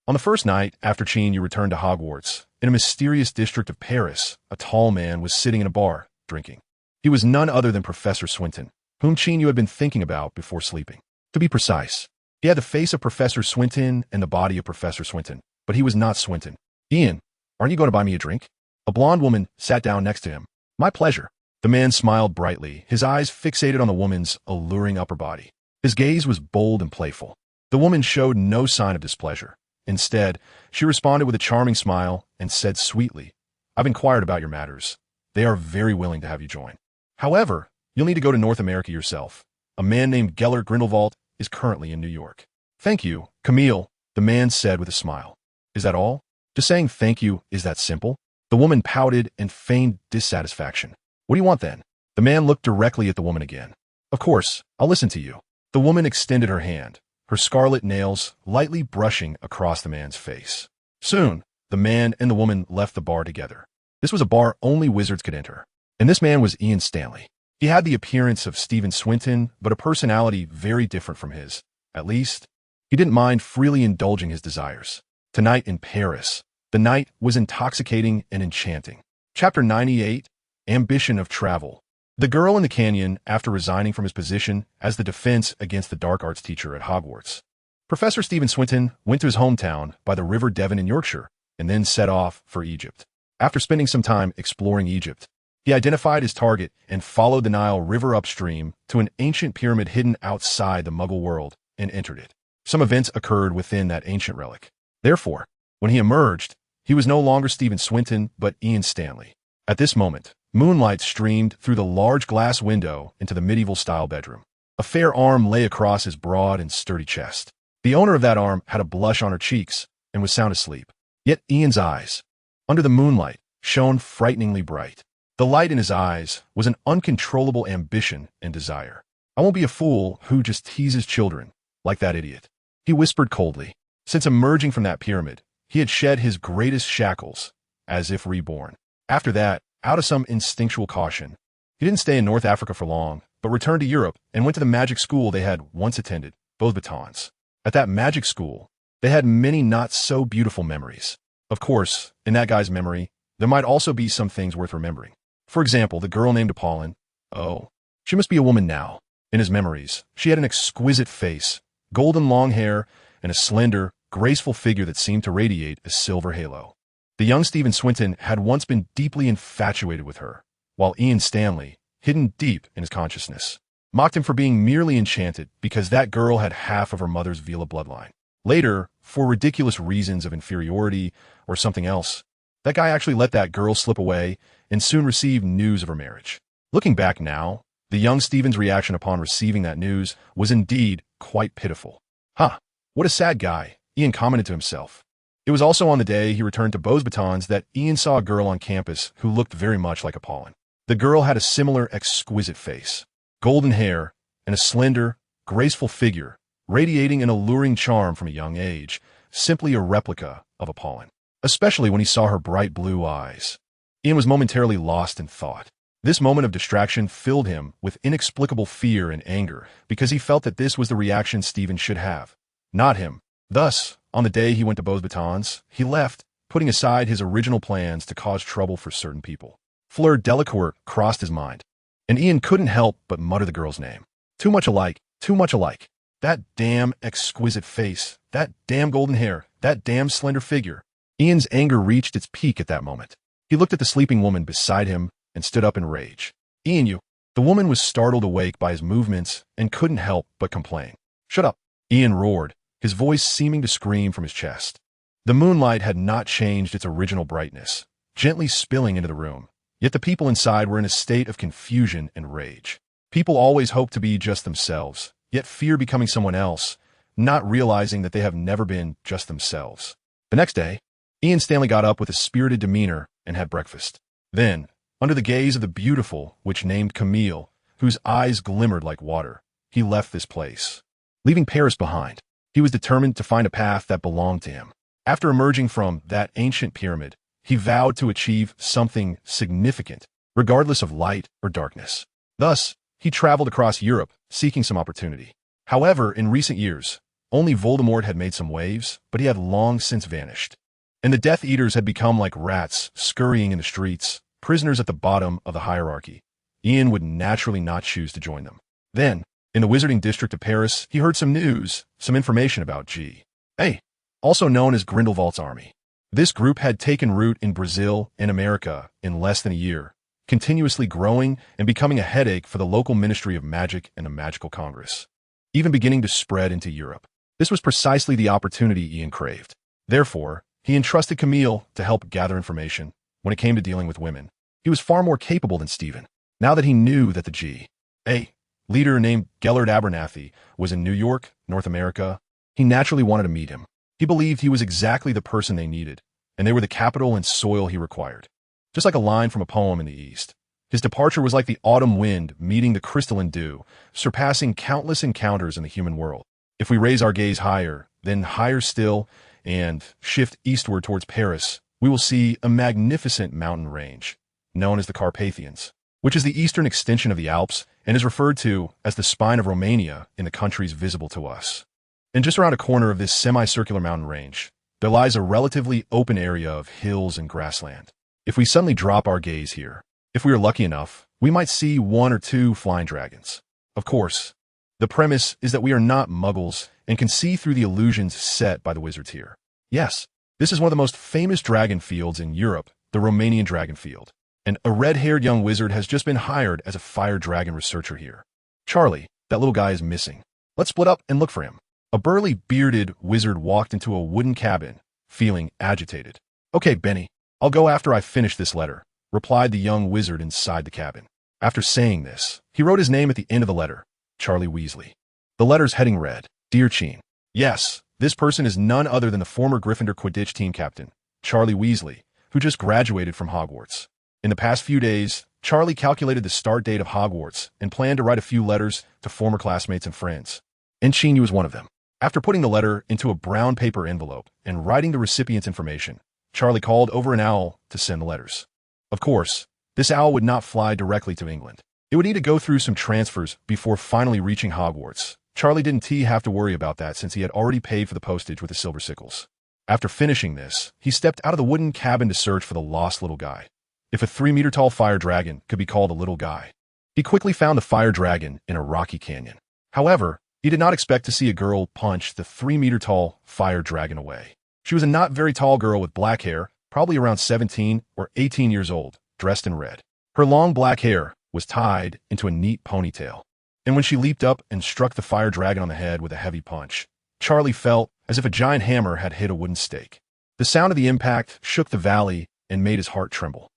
On the first night after Qin Yu returned to Hogwarts, in a mysterious district of Paris, a tall man was sitting in a bar, drinking. He was none other than Professor Swinton, whom Qin Yu had been thinking about before sleeping. To be precise, he had the face of Professor Swinton and the body of Professor Swinton, but he was not Swinton. "Ian, aren't you going to buy me a drink?" A blonde woman sat down next to him. "My pleasure." The man smiled brightly, his eyes fixated on the woman's alluring upper body. His gaze was bold and playful. The woman showed no sign of displeasure. Instead, she responded with a charming smile and said sweetly, "I've inquired about your matters. They are very willing to have you join. However, you'll need to go to North America yourself. A man named Gellert Grindelwald is currently in New York." "Thank you, Camille," the man said with a smile. "Is that all? Just saying thank you is that simple?" The woman pouted and feigned dissatisfaction. "What do you want then?" The man looked directly at the woman again. "Of course, I'll listen to you." The woman extended her hand, her scarlet nails lightly brushing across the man's face. Soon, the man and the woman left the bar together. This was a bar only wizards could enter. And this man was Ian Stanley. He had the appearance of Stephen Swinton, but a personality very different from his. At least, he didn't mind freely indulging his desires. Tonight in Paris, the night was intoxicating and enchanting. Chapter 98, Ambition of Travel. The girl in the canyon, after resigning from his position as the defense against the dark arts teacher at Hogwarts. Professor Stephen Swinton went to his hometown by the River Devon in Yorkshire, and then set off for Egypt. After spending some time exploring Egypt, he identified his target and followed the Nile River upstream to an ancient pyramid hidden outside the Muggle world and entered it. Some events occurred within that ancient relic. Therefore, when he emerged, he was no longer Stephen Swinton, but Ian Stanley. At this moment, moonlight streamed through the large glass window into the medieval-style bedroom. A fair arm lay across his broad and sturdy chest. The owner of that arm had a blush on her cheeks and was sound asleep. Yet Ian's eyes, under the moonlight, shone frighteningly bright. The light in his eyes was an uncontrollable ambition and desire. "I won't be a fool who just teases children, like that idiot," he whispered coldly. Since emerging from that pyramid, he had shed his greatest shackles, as if reborn. After that, out of some instinctual caution, he didn't stay in North Africa for long, but returned to Europe and went to the magic school they had once attended, Beauxbatons. At that magic school, they had many not-so-beautiful memories. Of course, in that guy's memory, there might also be some things worth remembering. For example, the girl named Apollon. Oh, she must be a woman now. In his memories, she had an exquisite face, golden long hair, and a slender, graceful figure that seemed to radiate a silver halo. The young Stephen Swinton had once been deeply infatuated with her, while Ian Stanley, hidden deep in his consciousness, mocked him for being merely enchanted because that girl had half of her mother's Vila bloodline. Later, for ridiculous reasons of inferiority or something else, that guy actually let that girl slip away and soon received news of her marriage. Looking back now, the young Stephen's reaction upon receiving that news was indeed quite pitiful. "Huh, what a sad guy," Ian commented to himself. It was also on the day he returned to Beauxbatons that Ian saw a girl on campus who looked very much like Apollon. The girl had a similar exquisite face, golden hair, and a slender, graceful figure, radiating an alluring charm from a young age, simply a replica of Apollon, especially when he saw her bright blue eyes. Ian was momentarily lost in thought. This moment of distraction filled him with inexplicable fear and anger because he felt that this was the reaction Stephen should have, not him. Thus, on the day he went to Beauxbatons, he left, putting aside his original plans to cause trouble for certain people. Fleur Delacour crossed his mind, and Ian couldn't help but mutter the girl's name. Too much alike, too much alike. That damn exquisite face, that damn golden hair, that damn slender figure. Ian's anger reached its peak at that moment. He looked at the sleeping woman beside him and stood up in rage. "Ian, you..." The woman was startled awake by his movements and couldn't help but complain. "Shut up," Ian roared, his voice seeming to scream from his chest. The moonlight had not changed its original brightness, gently spilling into the room, yet the people inside were in a state of confusion and rage. People always hope to be just themselves, yet fear becoming someone else, not realizing that they have never been just themselves. The next day, Ian Stanley got up with a spirited demeanor and had breakfast. Then, under the gaze of the beautiful witch named Camille, whose eyes glimmered like water, he left this place. Leaving Paris behind, he was determined to find a path that belonged to him. After emerging from that ancient pyramid, he vowed to achieve something significant, regardless of light or darkness. Thus, he traveled across Europe, seeking some opportunity. However, in recent years, only Voldemort had made some waves, but he had long since vanished. And the Death Eaters had become like rats scurrying in the streets, prisoners at the bottom of the hierarchy. Ian would naturally not choose to join them. Then, in the Wizarding District of Paris, he heard some news, some information about G.A., also known as Grindelwald's army. This group had taken root in Brazil and America in less than a year, continuously growing and becoming a headache for the local Ministry of Magic and the Magical Congress, even beginning to spread into Europe. This was precisely the opportunity Ian craved. Therefore, he entrusted Camille to help gather information when it came to dealing with women. He was far more capable than Stephen. Now that he knew that the G.A. leader named Gellert Abernathy was in New York, North America, he naturally wanted to meet him. He believed he was exactly the person they needed, and they were the capital and soil he required. Just like a line from a poem in the East, his departure was like the autumn wind meeting the crystalline dew, surpassing countless encounters in the human world. If we raise our gaze higher, then higher still, and shift eastward towards Paris, we will see a magnificent mountain range, known as the Carpathians, which is the eastern extension of the Alps and is referred to as the spine of Romania in the countries visible to us. And just around a corner of this semicircular mountain range, there lies a relatively open area of hills and grassland. If we suddenly drop our gaze here, if we are lucky enough, we might see one or two flying dragons. Of course, the premise is that we are not muggles and can see through the illusions set by the wizards here. Yes, this is one of the most famous dragon fields in Europe, the Romanian dragon field. And a red-haired young wizard has just been hired as a fire dragon researcher here. Charlie, that little guy is missing. Let's split up and look for him. A burly, bearded wizard walked into a wooden cabin, feeling agitated. Okay, Benny, I'll go after I finish this letter, replied the young wizard inside the cabin. After saying this, he wrote his name at the end of the letter, Charlie Weasley. The letter's heading read, Dear Qin. Yes, this person is none other than the former Gryffindor Quidditch team captain, Charlie Weasley, who just graduated from Hogwarts. In the past few days, Charlie calculated the start date of Hogwarts and planned to write a few letters to former classmates and friends. And Qin Yu was one of them. After putting the letter into a brown paper envelope and writing the recipient's information, Charlie called over an owl to send the letters. Of course, this owl would not fly directly to England. It would need to go through some transfers before finally reaching Hogwarts. Charlie didn't have to worry about that since he had already paid for the postage with the silver sickles. After finishing this, he stepped out of the wooden cabin to search for the lost little guy. If a 3-meter-tall fire dragon could be called a little guy, he quickly found the fire dragon in a rocky canyon. However, he did not expect to see a girl punch the 3-meter-tall fire dragon away. She was a not very tall girl with black hair, probably around 17 or 18 years old, dressed in red. Her long black hair was tied into a neat ponytail. And when she leaped up and struck the fire dragon on the head with a heavy punch, Charlie felt as if a giant hammer had hit a wooden stake. The sound of the impact shook the valley and made his heart tremble.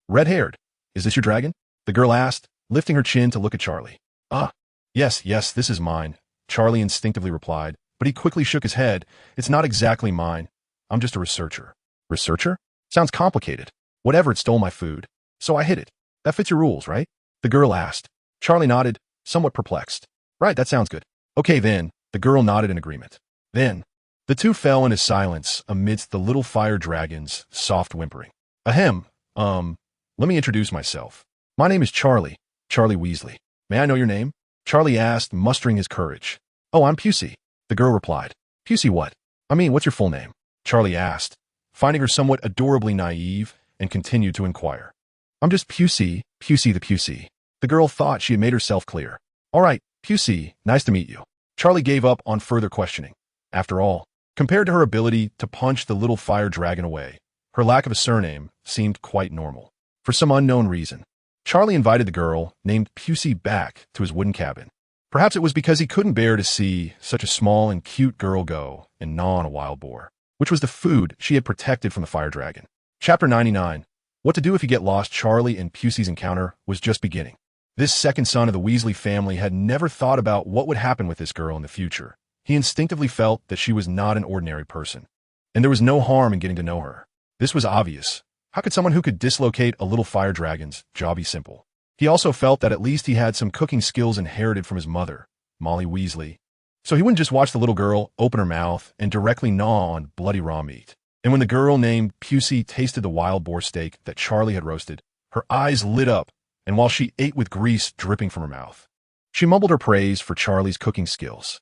Red-haired, is this your dragon? The girl asked, lifting her chin to look at Charlie. Yes, this is mine, Charlie instinctively replied, but he quickly shook his head. It's not exactly mine. I'm just a researcher. Researcher? Sounds complicated. Whatever, it stole my food. So I hid it. That fits your rules, right? The girl asked. Charlie nodded, somewhat perplexed. Right, that sounds good. Okay then, the girl nodded in agreement. Then, the two fell into silence amidst the little fire dragon's soft whimpering. Ahem, let me introduce myself. My name is Charlie Weasley. May I know your name? Charlie asked, mustering his courage. Oh, I'm Pusey, the girl replied. Pusey what? I mean, what's your full name? Charlie asked, finding her somewhat adorably naive, and continued to inquire. I'm just Pusey the Pusey. The girl thought she had made herself clear. All right, Pusey, nice to meet you. Charlie gave up on further questioning. After all, compared to her ability to punch the little fire dragon away, her lack of a surname seemed quite normal. For some unknown reason, Charlie invited the girl named Pusey back to his wooden cabin. Perhaps it was because he couldn't bear to see such a small and cute girl go and gnaw on a wild boar, which was the food she had protected from the fire dragon. Chapter 99. What to do if you get lost. Charlie and Pusey's encounter was just beginning. This second son of the Weasley family had never thought about what would happen with this girl in the future. He instinctively felt that she was not an ordinary person, and there was no harm in getting to know her. This was obvious. How could someone who could dislocate a little fire dragon's jaw be simple? He also felt that at least he had some cooking skills inherited from his mother, Molly Weasley. So he wouldn't just watch the little girl open her mouth and directly gnaw on bloody raw meat. And when the girl named Pusey tasted the wild boar steak that Charlie had roasted, her eyes lit up, and while she ate with grease dripping from her mouth, she mumbled her praise for Charlie's cooking skills.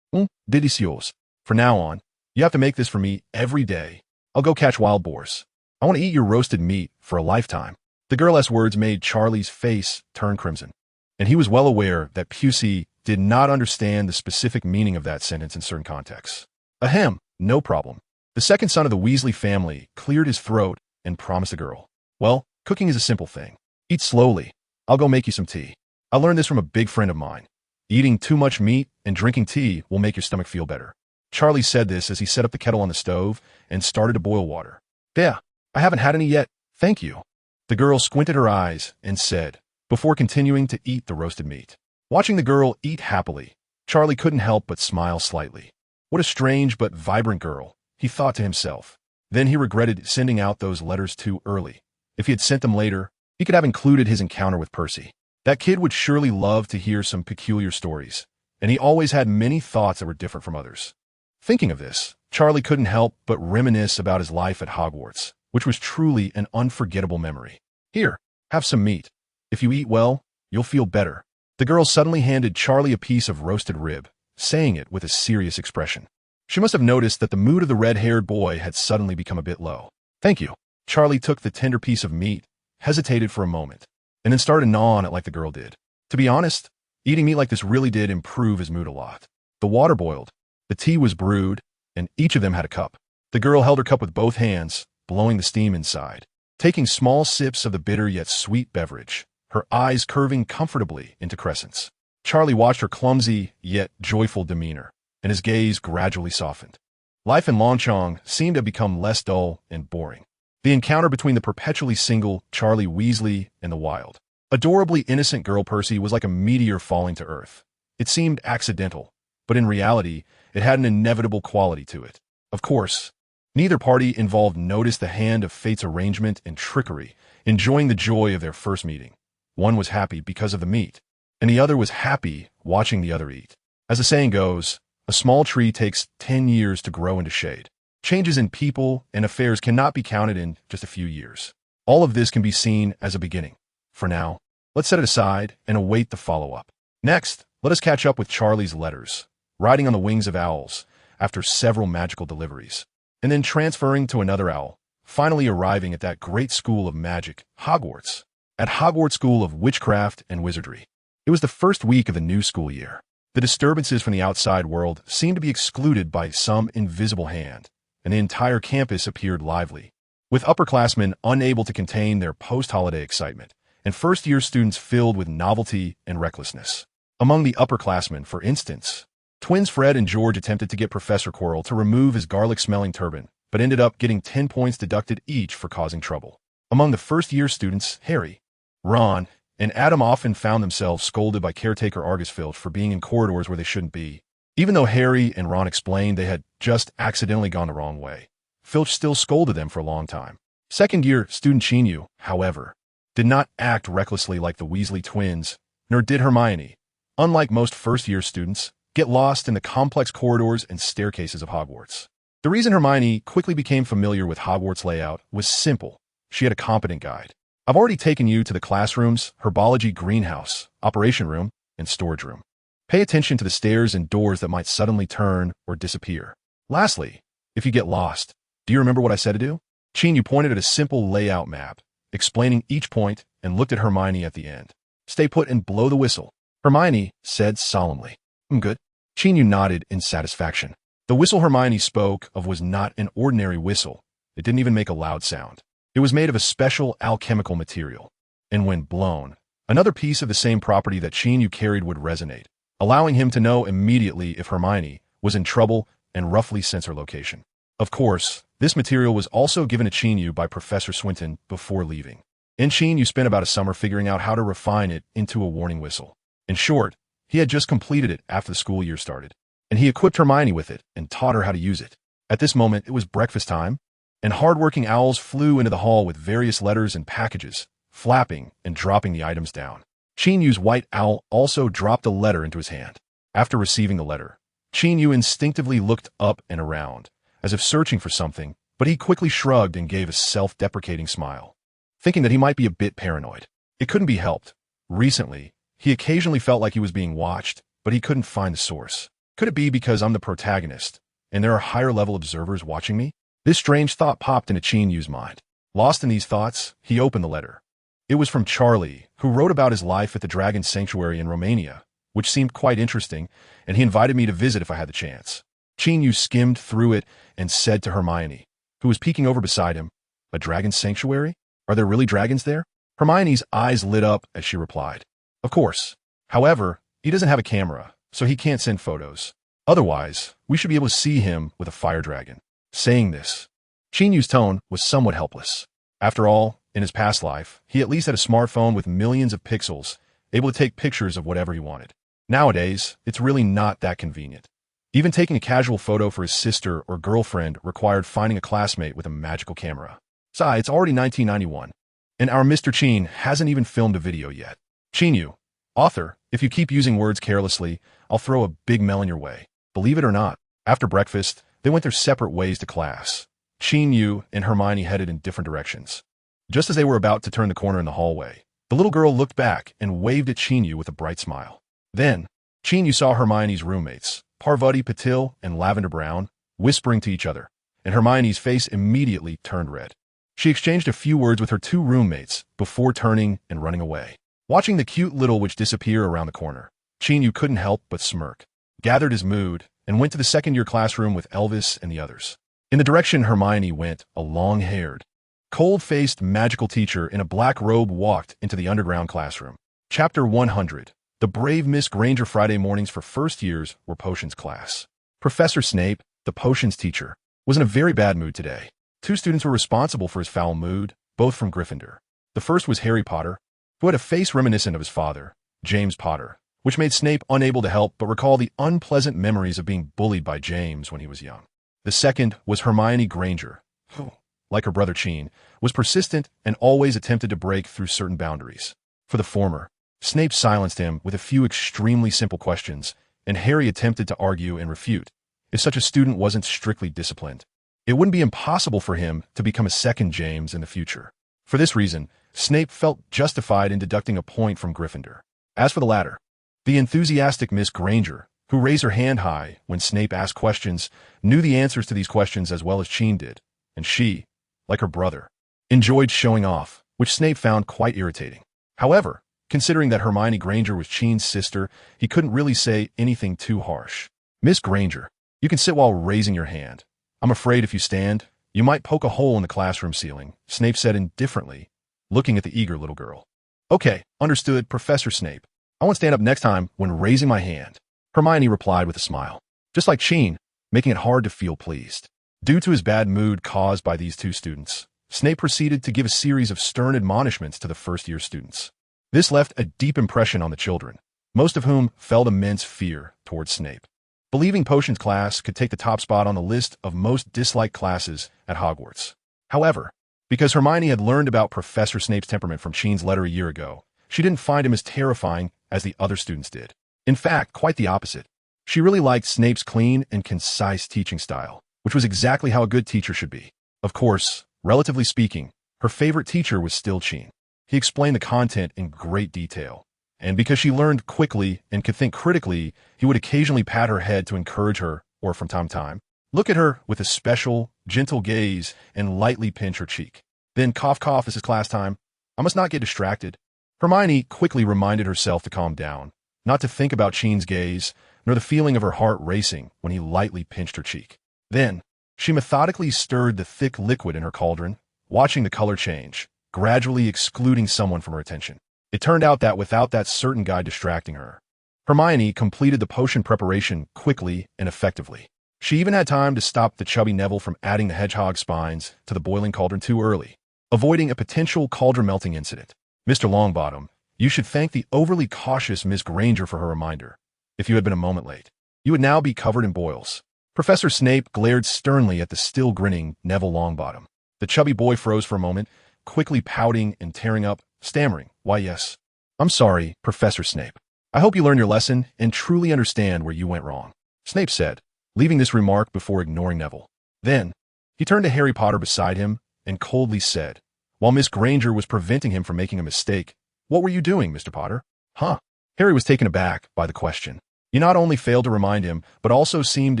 Delicious. From now on, you have to make this for me every day. I'll go catch wild boars. I want to eat your roasted meat for a lifetime. The girl's words made Charlie's face turn crimson, and he was well aware that Pusey did not understand the specific meaning of that sentence in certain contexts. Ahem, no problem. The second son of the Weasley family cleared his throat and promised the girl. Well, cooking is a simple thing. Eat slowly. I'll go make you some tea. I learned this from a big friend of mine. Eating too much meat and drinking tea will make your stomach feel better. Charlie said this as he set up the kettle on the stove and started to boil water. Yeah, I haven't had any yet, thank you. The girl squinted her eyes and said, before continuing to eat the roasted meat. Watching the girl eat happily, Charlie couldn't help but smile slightly. What a strange but vibrant girl, he thought to himself. Then he regretted sending out those letters too early. If he had sent them later, he could have included his encounter with Percy. That kid would surely love to hear some peculiar stories, and he always had many thoughts that were different from others. Thinking of this, Charlie couldn't help but reminisce about his life at Hogwarts, which was truly an unforgettable memory. Here, have some meat. If you eat well, you'll feel better. The girl suddenly handed Charlie a piece of roasted rib, saying it with a serious expression. She must have noticed that the mood of the red-haired boy had suddenly become a bit low. Thank you. Charlie took the tender piece of meat, hesitated for a moment, and then started gnawing it like the girl did. To be honest, eating meat like this really did improve his mood a lot. The water boiled, the tea was brewed, and each of them had a cup. The girl held her cup with both hands, blowing the steam inside, taking small sips of the bitter yet sweet beverage, her eyes curving comfortably into crescents. Charlie watched her clumsy yet joyful demeanor, and his gaze gradually softened. Life in Longchong seemed to have become less dull and boring. The encounter between the perpetually single Charlie Weasley and the wild, adorably innocent girl Percy was like a meteor falling to Earth. It seemed accidental, but in reality, it had an inevitable quality to it. Of course, neither party involved noticed the hand of fate's arrangement and trickery, enjoying the joy of their first meeting. One was happy because of the meat, and the other was happy watching the other eat. As the saying goes, a small tree takes 10 years to grow into shade. Changes in people and affairs cannot be counted in just a few years. All of this can be seen as a beginning. For now, let's set it aside and await the follow-up. Next, let us catch up with Charlie's letters, riding on the wings of owls after several magical deliveries, and then transferring to another owl, finally arriving at that great school of magic, Hogwarts, at Hogwarts School of Witchcraft and Wizardry. It was the first week of the new school year. The disturbances from the outside world seemed to be excluded by some invisible hand, and the entire campus appeared lively, with upperclassmen unable to contain their post-holiday excitement, and first-year students filled with novelty and recklessness. Among the upperclassmen, for instance, twins Fred and George attempted to get Professor Quirrell to remove his garlic-smelling turban, but ended up getting 10 points deducted each for causing trouble. Among the first-year students, Harry, Ron, and Adam often found themselves scolded by caretaker Argus Filch for being in corridors where they shouldn't be. Even though Harry and Ron explained they had just accidentally gone the wrong way, Filch still scolded them for a long time. Second-year student Qin Yu, however, did not act recklessly like the Weasley twins, nor did Hermione, unlike most first-year students, get lost in the complex corridors and staircases of Hogwarts. The reason Hermione quickly became familiar with Hogwarts' layout was simple. She had a competent guide. I've already taken you to the classrooms, herbology greenhouse, operation room, and storage room. Pay attention to the stairs and doors that might suddenly turn or disappear. Lastly, if you get lost, do you remember what I said to do? Qin Yu pointed at a simple layout map, explaining each point, and looked at Hermione at the end. Stay put and blow the whistle, Hermione said solemnly. Good. Qin Yu nodded in satisfaction. The whistle Hermione spoke of was not an ordinary whistle. It didn't even make a loud sound. It was made of a special alchemical material, and when blown, another piece of the same property that Qin Yu carried would resonate, allowing him to know immediately if Hermione was in trouble and roughly sense her location. Of course, this material was also given to Qin Yu by Professor Swinton before leaving, and Qin Yu spent about a summer figuring out how to refine it into a warning whistle. In short, he had just completed it after the school year started, and he equipped Hermione with it and taught her how to use it. At this moment, it was breakfast time, and hard-working owls flew into the hall with various letters and packages, flapping and dropping the items down. Qin Yu's white owl also dropped a letter into his hand. After receiving the letter, Qin Yu instinctively looked up and around, as if searching for something, but he quickly shrugged and gave a self-deprecating smile, thinking that he might be a bit paranoid. It couldn't be helped. Recently, he occasionally felt like he was being watched, but he couldn't find the source. Could it be because I'm the protagonist, and there are higher-level observers watching me? This strange thought popped into Qin Yu's mind. Lost in these thoughts, he opened the letter. It was from Charlie, who wrote about his life at the Dragon Sanctuary in Romania, which seemed quite interesting, and he invited me to visit if I had the chance. Qin Yu skimmed through it and said to Hermione, who was peeking over beside him, "A dragon sanctuary? Are there really dragons there?" Hermione's eyes lit up as she replied, "Of course. However, he doesn't have a camera, so he can't send photos. Otherwise, we should be able to see him with a fire dragon." Saying this, Qin Yu's tone was somewhat helpless. After all, in his past life, he at least had a smartphone with millions of pixels, able to take pictures of whatever he wanted. Nowadays, it's really not that convenient. Even taking a casual photo for his sister or girlfriend required finding a classmate with a magical camera. Besides, it's already 1991, and our Mr. Qin hasn't even filmed a video yet. Qin Yu, author, if you keep using words carelessly, I'll throw a big melon your way. Believe it or not, after breakfast, they went their separate ways to class. Qin Yu and Hermione headed in different directions. Just as they were about to turn the corner in the hallway, the little girl looked back and waved at Qin Yu with a bright smile. Then, Qin Yu saw Hermione's roommates, Parvati Patil and Lavender Brown, whispering to each other, and Hermione's face immediately turned red. She exchanged a few words with her two roommates before turning and running away. Watching the cute little witch disappear around the corner, Qin Yu couldn't help but smirk, gathered his mood, and went to the second-year classroom with Elvis and the others. In the direction Hermione went, a long-haired, cold-faced magical teacher in a black robe walked into the underground classroom. Chapter 100. The brave Miss Granger. Friday mornings for first years were potions class. Professor Snape, the potions teacher, was in a very bad mood today. Two students were responsible for his foul mood, both from Gryffindor. The first was Harry Potter, who had a face reminiscent of his father, James Potter, which made Snape unable to help but recall the unpleasant memories of being bullied by James when he was young. The second was Hermione Granger, who, like her brother Qin, was persistent and always attempted to break through certain boundaries. For the former, Snape silenced him with a few extremely simple questions, and Harry attempted to argue and refute. If such a student wasn't strictly disciplined, it wouldn't be impossible for him to become a second James in the future. For this reason, Snape felt justified in deducting a point from Gryffindor. As for the latter, the enthusiastic Miss Granger, who raised her hand high when Snape asked questions, knew the answers to these questions as well as Qin did, and she, like her brother, enjoyed showing off, which Snape found quite irritating. However, considering that Hermione Granger was Qin's sister, he couldn't really say anything too harsh. "Miss Granger, you can sit while raising your hand. I'm afraid if you stand, you might poke a hole in the classroom ceiling," Snape said indifferently, looking at the eager little girl. "Okay, understood, Professor Snape. I won't stand up next time when raising my hand," Hermione replied with a smile, just like Qin, making it hard to feel pleased. Due to his bad mood caused by these two students, Snape proceeded to give a series of stern admonishments to the first-year students. This left a deep impression on the children, most of whom felt immense fear towards Snape, believing potions class could take the top spot on the list of most disliked classes at Hogwarts. However, because Hermione had learned about Professor Snape's temperament from Qin's letter a year ago, she didn't find him as terrifying as the other students did. In fact, quite the opposite. She really liked Snape's clean and concise teaching style, which was exactly how a good teacher should be. Of course, relatively speaking, her favorite teacher was still Qin. He explained the content in great detail, and because she learned quickly and could think critically, he would occasionally pat her head to encourage her, or from time to time, look at her with a special, gentle gaze and lightly pinch her cheek. Then cough cough, this is class time. I must not get distracted. Hermione quickly reminded herself to calm down, not to think about Qin's gaze, nor the feeling of her heart racing when he lightly pinched her cheek. Then, she methodically stirred the thick liquid in her cauldron, watching the color change, gradually excluding someone from her attention. It turned out that without that certain guy distracting her, Hermione completed the potion preparation quickly and effectively. She even had time to stop the chubby Neville from adding the hedgehog spines to the boiling cauldron too early, avoiding a potential cauldron melting incident. Mr. Longbottom, you should thank the overly cautious Miss Granger for her reminder. If you had been a moment late, you would now be covered in boils. Professor Snape glared sternly at the still grinning Neville Longbottom. The chubby boy froze for a moment, quickly pouting and tearing up, stammering, "Why, yes. I'm sorry, Professor Snape. I hope you learn your lesson and truly understand where you went wrong," Snape said, leaving this remark before ignoring Neville. Then, he turned to Harry Potter beside him and coldly said, while Miss Granger was preventing him from making a mistake, "What were you doing, Mr. Potter?" "Huh?" Harry was taken aback by the question. You not only failed to remind him, but also seemed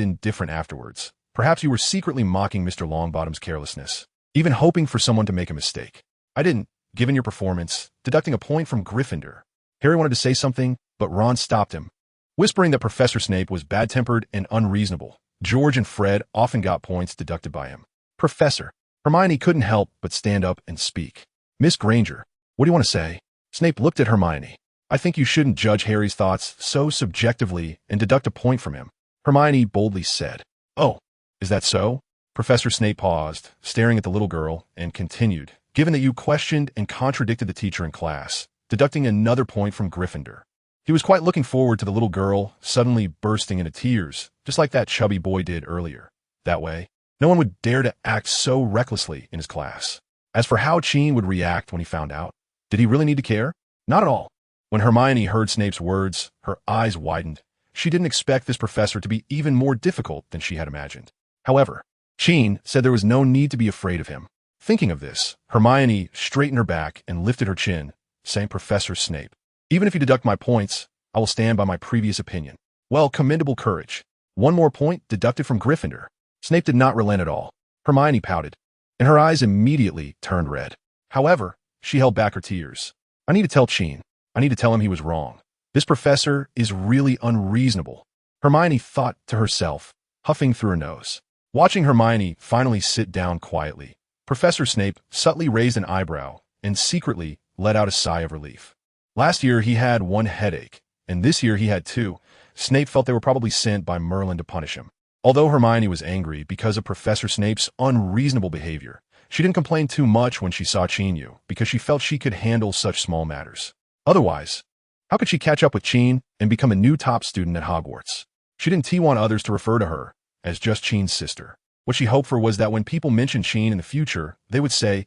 indifferent afterwards. Perhaps you were secretly mocking Mr. Longbottom's carelessness, even hoping for someone to make a mistake. "I didn't, given your performance, deducting a point from Gryffindor." Harry wanted to say something, but Ron stopped him, whispering that Professor Snape was bad-tempered and unreasonable. George and Fred often got points deducted by him. "Professor." Hermione couldn't help but stand up and speak. "Miss Granger, What do you want to say? Snape looked at Hermione. I think you shouldn't judge Harry's thoughts so subjectively and deduct a point from him, Hermione boldly said. Oh, is that so? Professor Snape paused, staring at the little girl, and continued. Given that you questioned and contradicted the teacher in class, deducting another point from Gryffindor. He was quite looking forward to the little girl suddenly bursting into tears, just like that chubby boy did earlier. That way, no one would dare to act so recklessly in his class. As for how Qin would react when he found out, did he really need to care? Not at all. When Hermione heard Snape's words, her eyes widened. She didn't expect this professor to be even more difficult than she had imagined. However, Qin said there was no need to be afraid of him. Thinking of this, Hermione straightened her back and lifted her chin, saying, Professor Snape, even if you deduct my points, I will stand by my previous opinion. Well, commendable courage. One more point deducted from Gryffindor. Snape did not relent at all. Hermione pouted, and her eyes immediately turned red. However, she held back her tears. I need to tell Qin. I need to tell him he was wrong. This professor is really unreasonable. Hermione thought to herself, huffing through her nose. Watching Hermione finally sit down quietly, Professor Snape subtly raised an eyebrow and secretly let out a sigh of relief. Last year he had one headache, and this year he had two. Snape felt they were probably sent by Merlin to punish him. Although Hermione was angry because of Professor Snape's unreasonable behavior, she didn't complain too much when she saw Qin Yu because she felt she could handle such small matters. Otherwise, how could she catch up with Qin and become a new top student at Hogwarts? She didn't want others to refer to her as just Qin's sister. What she hoped for was that when people mentioned Qin in the future, they would say,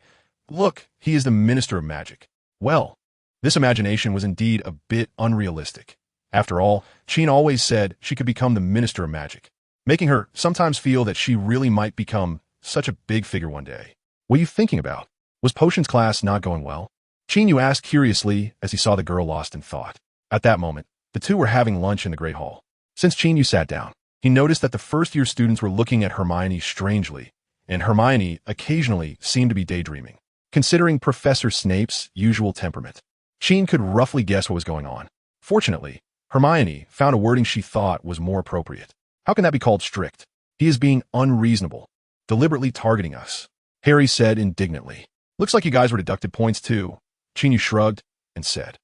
look, he is the Minister of Magic. Well, this imagination was indeed a bit unrealistic. After all, Qin always said she could become the Minister of Magic, making her sometimes feel that she really might become such a big figure one day. What are you thinking about? Was potions class not going well? Qin Yu asked curiously as he saw the girl lost in thought. At that moment, the two were having lunch in the Great Hall. Since Qin Yu sat down, he noticed that the first-year students were looking at Hermione strangely, and Hermione occasionally seemed to be daydreaming. Considering Professor Snape's usual temperament, Qin could roughly guess what was going on. Fortunately, Hermione found a wording she thought was more appropriate. How can that be called strict? He is being unreasonable, deliberately targeting us, Harry said indignantly. Looks like you guys were deducted points too. Qin Yu shrugged and said,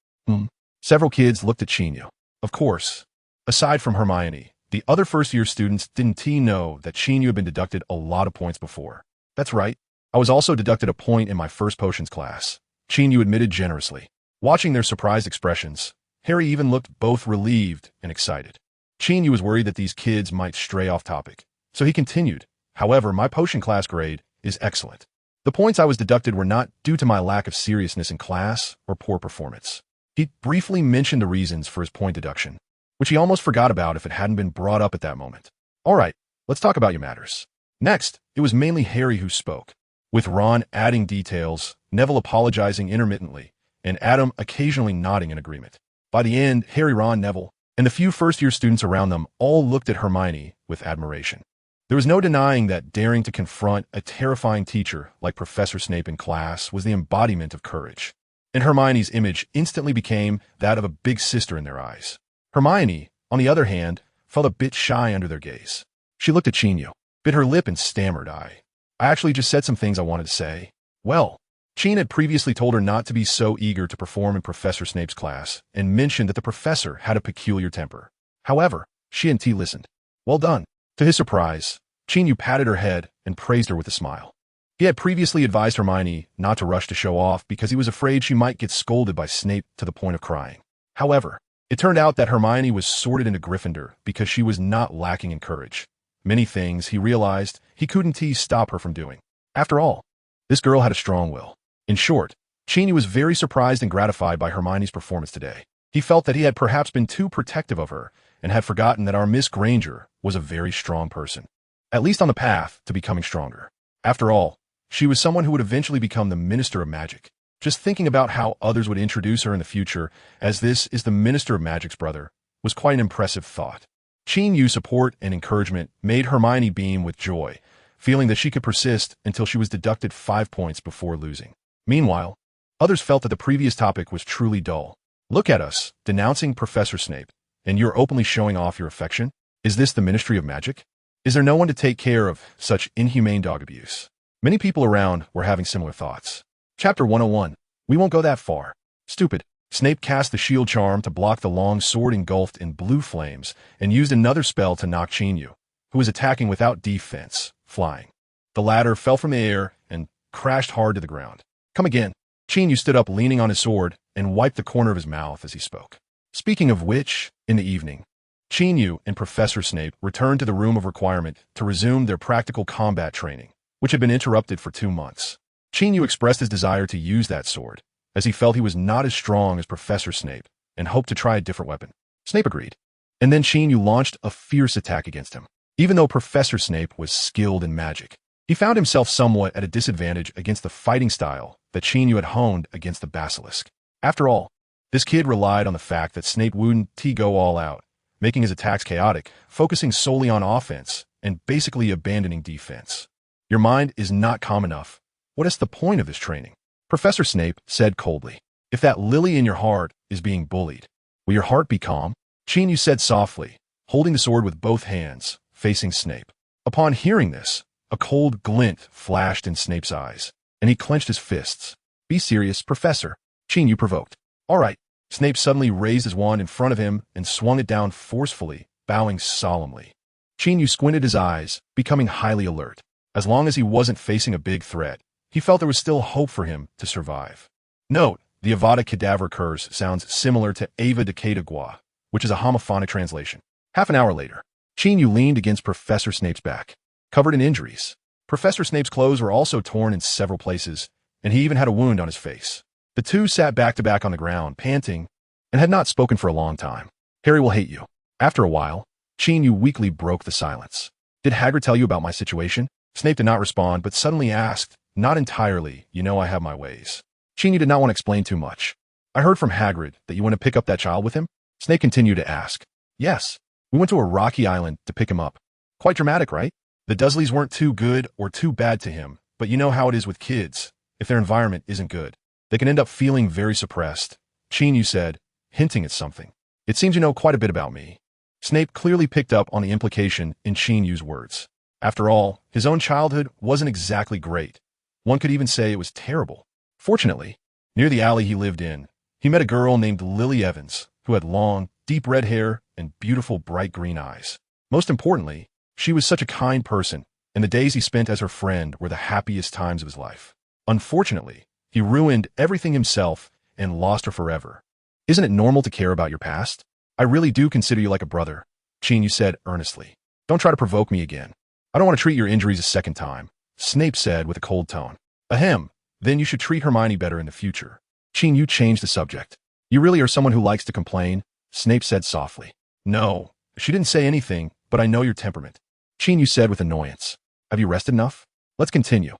Several kids looked at Qin Yu. Of course, aside from Hermione, the other first-year students didn't know that Qin Yu had been deducted a lot of points before. That's right. I was also deducted a point in my first potions class, Qin Yu admitted generously. Watching their surprised expressions, Harry even looked both relieved and excited. Qin Yu was worried that these kids might stray off topic, so he continued, however, my potion class grade is excellent. The points I was deducted were not due to my lack of seriousness in class or poor performance. He briefly mentioned the reasons for his point deduction, which he almost forgot about if it hadn't been brought up at that moment. All right, let's talk about your matters. Next, it was mainly Harry who spoke, with Ron adding details, Neville apologizing intermittently, and Adam occasionally nodding in agreement. By the end, Harry, Ron, Neville, and the few first-year students around them all looked at Hermione with admiration. There was no denying that daring to confront a terrifying teacher like Professor Snape in class was the embodiment of courage, and Hermione's image instantly became that of a big sister in their eyes. Hermione, on the other hand, felt a bit shy under their gaze. She looked at Qin Yu, bit her lip and stammered, I actually just said some things I wanted to say. Well, Qin had previously told her not to be so eager to perform in Professor Snape's class and mentioned that the professor had a peculiar temper. However, she and T listened. Well done. To his surprise, Qin Yu patted her head and praised her with a smile. He had previously advised Hermione not to rush to show off because he was afraid she might get scolded by Snape to the point of crying. However, it turned out that Hermione was sorted into Gryffindor because she was not lacking in courage. Many things, he realized, he couldn't stop her from doing. After all, this girl had a strong will. In short, Qin Yu was very surprised and gratified by Hermione's performance today. He felt that he had perhaps been too protective of her and had forgotten that our Miss Granger was a very strong person, at least on the path to becoming stronger. After all, she was someone who would eventually become the Minister of Magic. Just thinking about how others would introduce her in the future, as this is the Minister of Magic's brother, was quite an impressive thought. Qin Yu's support and encouragement made Hermione beam with joy, feeling that she could persist until she was deducted 5 points before losing. Meanwhile, others felt that the previous topic was truly dull. Look at us, denouncing Professor Snape, and you're openly showing off your affection? Is this the Ministry of Magic? Is there no one to take care of such inhumane dog abuse? Many people around were having similar thoughts. Chapter 101. We won't go that far. Stupid. Snape cast the shield charm to block the long sword engulfed in blue flames and used another spell to knock Qin Yu, who was attacking without defense, flying. The latter fell from the air and crashed hard to the ground. Come again. Qin Yu stood up leaning on his sword and wiped the corner of his mouth as he spoke. Speaking of which, in the evening, Qin Yu and Professor Snape returned to the room of requirement to resume their practical combat training, which had been interrupted for 2 months. Qin Yu expressed his desire to use that sword, as he felt he was not as strong as Professor Snape and hoped to try a different weapon. Snape agreed. And then Qin Yu launched a fierce attack against him. Even though Professor Snape was skilled in magic, he found himself somewhat at a disadvantage against the fighting style that Qin Yu had honed against the basilisk. After all, this kid relied on the fact that Snape wouldn't go all out, making his attacks chaotic, focusing solely on offense, and basically abandoning defense. Your mind is not calm enough. What is the point of this training? Professor Snape said coldly. If that lily in your heart is being bullied, will your heart be calm? Qin Yu said softly, holding the sword with both hands, facing Snape. Upon hearing this, a cold glint flashed in Snape's eyes, and he clenched his fists. Be serious, Professor. Qin Yu provoked. All right. Snape suddenly raised his wand in front of him and swung it down forcefully, bowing solemnly. Qin Yu squinted his eyes, becoming highly alert. As long as he wasn't facing a big threat, he felt there was still hope for him to survive. Note, the Avada Kedavra curse sounds similar to Ava de Kedavra, which is a homophonic translation. Half an hour later, Qin Yu leaned against Professor Snape's back, covered in injuries. Professor Snape's clothes were also torn in several places, and he even had a wound on his face. The two sat back-to-back on the ground, panting, and had not spoken for a long time. Harry will hate you. After a while, Qin Yu weakly broke the silence. Did Hagrid tell you about my situation? Snape did not respond, but suddenly asked, not entirely, you know I have my ways. Qin Yu did not want to explain too much. I heard from Hagrid that you want to pick up that child with him? Snape continued to ask. Yes. We went to a rocky island to pick him up. Quite dramatic, right? The Dursleys weren't too good or too bad to him, but you know how it is with kids. If their environment isn't good, they can end up feeling very suppressed. Qin Yu said, hinting at something. It seems you know quite a bit about me. Snape clearly picked up on the implication in Qin Yu's words. After all, his own childhood wasn't exactly great. One could even say it was terrible. Fortunately, near the alley he lived in, he met a girl named Lily Evans, who had long, deep red hair and beautiful bright green eyes. Most importantly, she was such a kind person, and the days he spent as her friend were the happiest times of his life. Unfortunately, he ruined everything himself and lost her forever. Isn't it normal to care about your past? I really do consider you like a brother, Qin Yu said earnestly. Don't try to provoke me again. I don't want to treat your injuries a second time, Snape said with a cold tone. Ahem, then you should treat Hermione better in the future. Qin Yu changed the subject. You really are someone who likes to complain, Snape said softly. No, she didn't say anything, but I know your temperament, Qin Yu said with annoyance. Have you rested enough? Let's continue.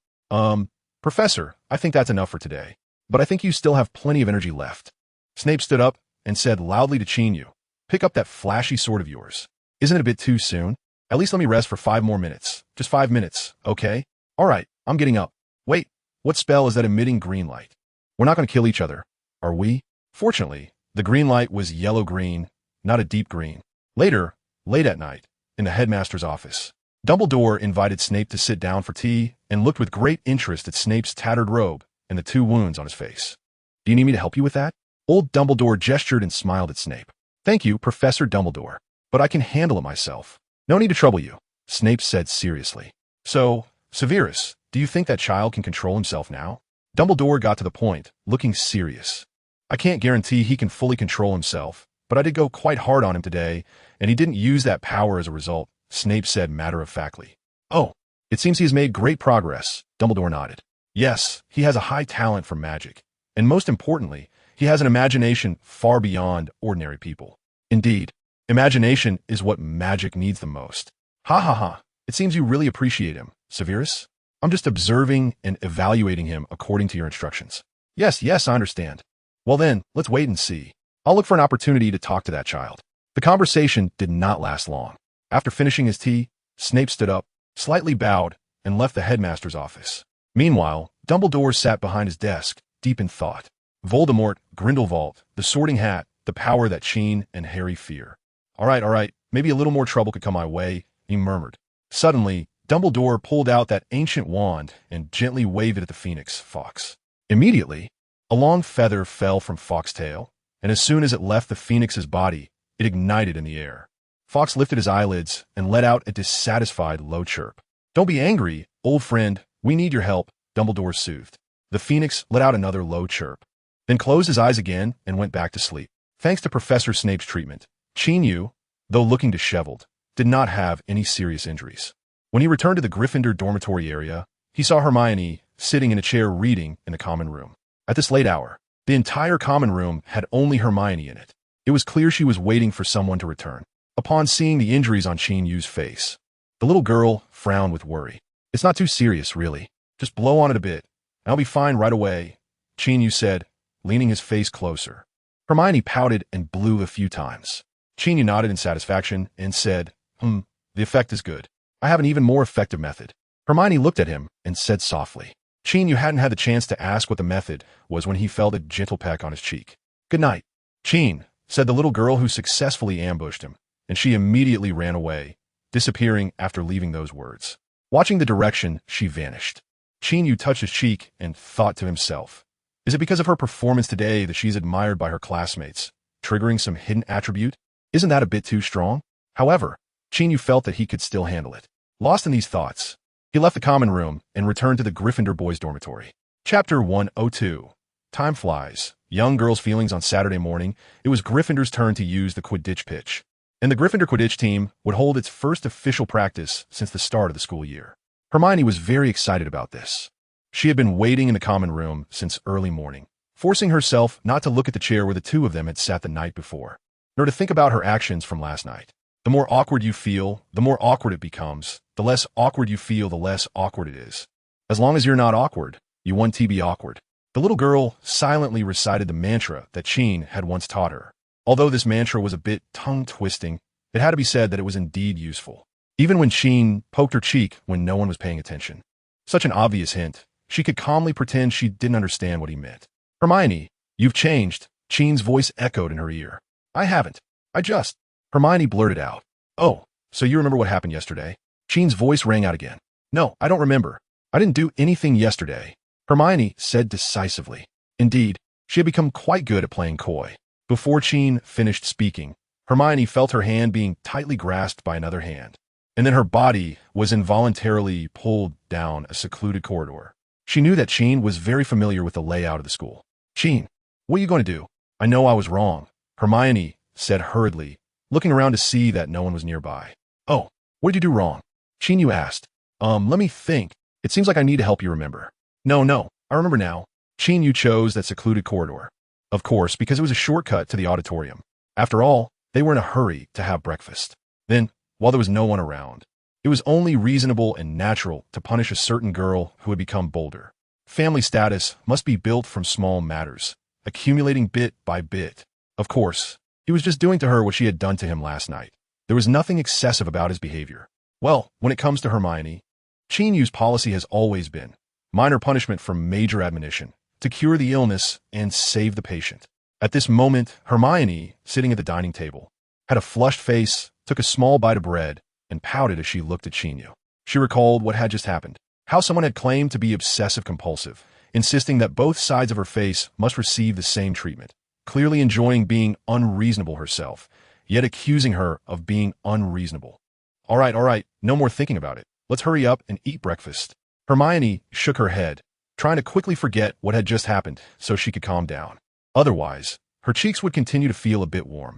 Professor, I think that's enough for today, but I think you still have plenty of energy left. Snape stood up and said loudly to Qin Yu, pick up that flashy sword of yours. Isn't it a bit too soon? At least let me rest for 5 more minutes. Just 5 minutes, okay? All right, I'm getting up. Wait, what spell is that emitting green light? We're not going to kill each other, are we? Fortunately, the green light was yellow-green, not a deep green. Later, late at night, in the headmaster's office, Dumbledore invited Snape to sit down for tea and looked with great interest at Snape's tattered robe and the 2 wounds on his face. Do you need me to help you with that? Old Dumbledore gestured and smiled at Snape. Thank you, Professor Dumbledore, but I can handle it myself. No need to trouble you, Snape said seriously. So, Severus, do you think that child can control himself now? Dumbledore got to the point, looking serious. I can't guarantee he can fully control himself, but I did go quite hard on him today, and he didn't use that power as a result, Snape said matter-of-factly. Oh, it seems he has made great progress, Dumbledore nodded. Yes, he has a high talent for magic, and most importantly, he has an imagination far beyond ordinary people. Indeed, imagination is what magic needs the most. Ha ha ha, it seems you really appreciate him, Severus. I'm just observing and evaluating him according to your instructions. Yes, I understand. Well then, let's wait and see. I'll look for an opportunity to talk to that child. The conversation did not last long. After finishing his tea, Snape stood up, slightly bowed, and left the headmaster's office. Meanwhile, Dumbledore sat behind his desk, deep in thought. Voldemort, Grindelwald, the Sorting Hat, the power that Qin and Harry fear. All right, maybe a little more trouble could come my way, he murmured. Suddenly, Dumbledore pulled out that ancient wand and gently waved it at the Phoenix Fox. Immediately, A long feather fell from Fawkes' tail, and as soon as it left the phoenix's body, it ignited in the air. Fawkes lifted his eyelids and let out a dissatisfied low chirp. "Don't be angry, old friend. We need your help," Dumbledore soothed. The phoenix let out another low chirp, then closed his eyes again and went back to sleep. Thanks to Professor Snape's treatment, Qin Yu, though looking disheveled, did not have any serious injuries. When he returned to the Gryffindor dormitory area, he saw Hermione sitting in a chair reading in the common room. At this late hour, the entire common room had only Hermione in it. It was clear she was waiting for someone to return. Upon seeing the injuries on Qin Yu's face, the little girl frowned with worry. "It's not too serious, really. Just blow on it a bit, and I'll be fine right away," Qin Yu said, leaning his face closer. Hermione pouted and blew a few times. Qin Yu nodded in satisfaction and said, the effect is good. I have an even more effective method." Hermione looked at him and said softly. Qin Yu hadn't had the chance to ask what the method was when he felt a gentle peck on his cheek. "Good night, Qin," said the little girl who successfully ambushed him, and she immediately ran away, disappearing after leaving those words. Watching the direction, she vanished. Qin Yu touched his cheek and thought to himself, is it because of her performance today that she's admired by her classmates, triggering some hidden attribute? Isn't that a bit too strong? However, Qin Yu felt that he could still handle it. Lost in these thoughts, he left the common room and returned to the Gryffindor boys' dormitory. Chapter 102. Time flies. Young girls' feelings on Saturday morning, it was Gryffindor's turn to use the Quidditch pitch. And the Gryffindor Quidditch team would hold its first official practice since the start of the school year. Hermione was very excited about this. She had been waiting in the common room since early morning, forcing herself not to look at the chair where the two of them had sat the night before, nor to think about her actions from last night. The more awkward you feel, the more awkward it becomes. The less awkward you feel, the less awkward it is. As long as you're not awkward, you want to be awkward. The little girl silently recited the mantra that Qin had once taught her. Although this mantra was a bit tongue-twisting, it had to be said that it was indeed useful, even when Qin poked her cheek when no one was paying attention. Such an obvious hint, she could calmly pretend she didn't understand what he meant. "Hermione, you've changed," Qin's voice echoed in her ear. "I haven't. I just..." Hermione blurted out. "Oh, so you remember what happened yesterday?" Qin's voice rang out again. "No, I don't remember. I didn't do anything yesterday," Hermione said decisively. Indeed, she had become quite good at playing coy. Before Qin finished speaking, Hermione felt her hand being tightly grasped by another hand, and then her body was involuntarily pulled down a secluded corridor. She knew that Qin was very familiar with the layout of the school. "Qin, what are you going to do?" "I know I was wrong," Hermione said hurriedly, looking around to see that no one was nearby. "Oh, what did you do wrong?" Qin Yu asked. Let me think. It seems like I need to help you remember." No, I remember now." Qin Yu chose that secluded corridor. Of course, because it was a shortcut to the auditorium. After all, they were in a hurry to have breakfast. Then, while there was no one around, it was only reasonable and natural to punish a certain girl who had become bolder. Family status must be built from small matters, accumulating bit by bit. Of course, he was just doing to her what she had done to him last night. There was nothing excessive about his behavior. Well, when it comes to Hermione, Qin Yu's policy has always been minor punishment for major admonition, to cure the illness and save the patient. At this moment, Hermione, sitting at the dining table, had a flushed face, took a small bite of bread, and pouted as she looked at Qin Yu. She recalled what had just happened, how someone had claimed to be obsessive-compulsive, insisting that both sides of her face must receive the same treatment, clearly enjoying being unreasonable herself, yet accusing her of being unreasonable. All right, no more thinking about it. Let's hurry up and eat breakfast." Hermione shook her head, trying to quickly forget what had just happened so she could calm down. Otherwise, her cheeks would continue to feel a bit warm.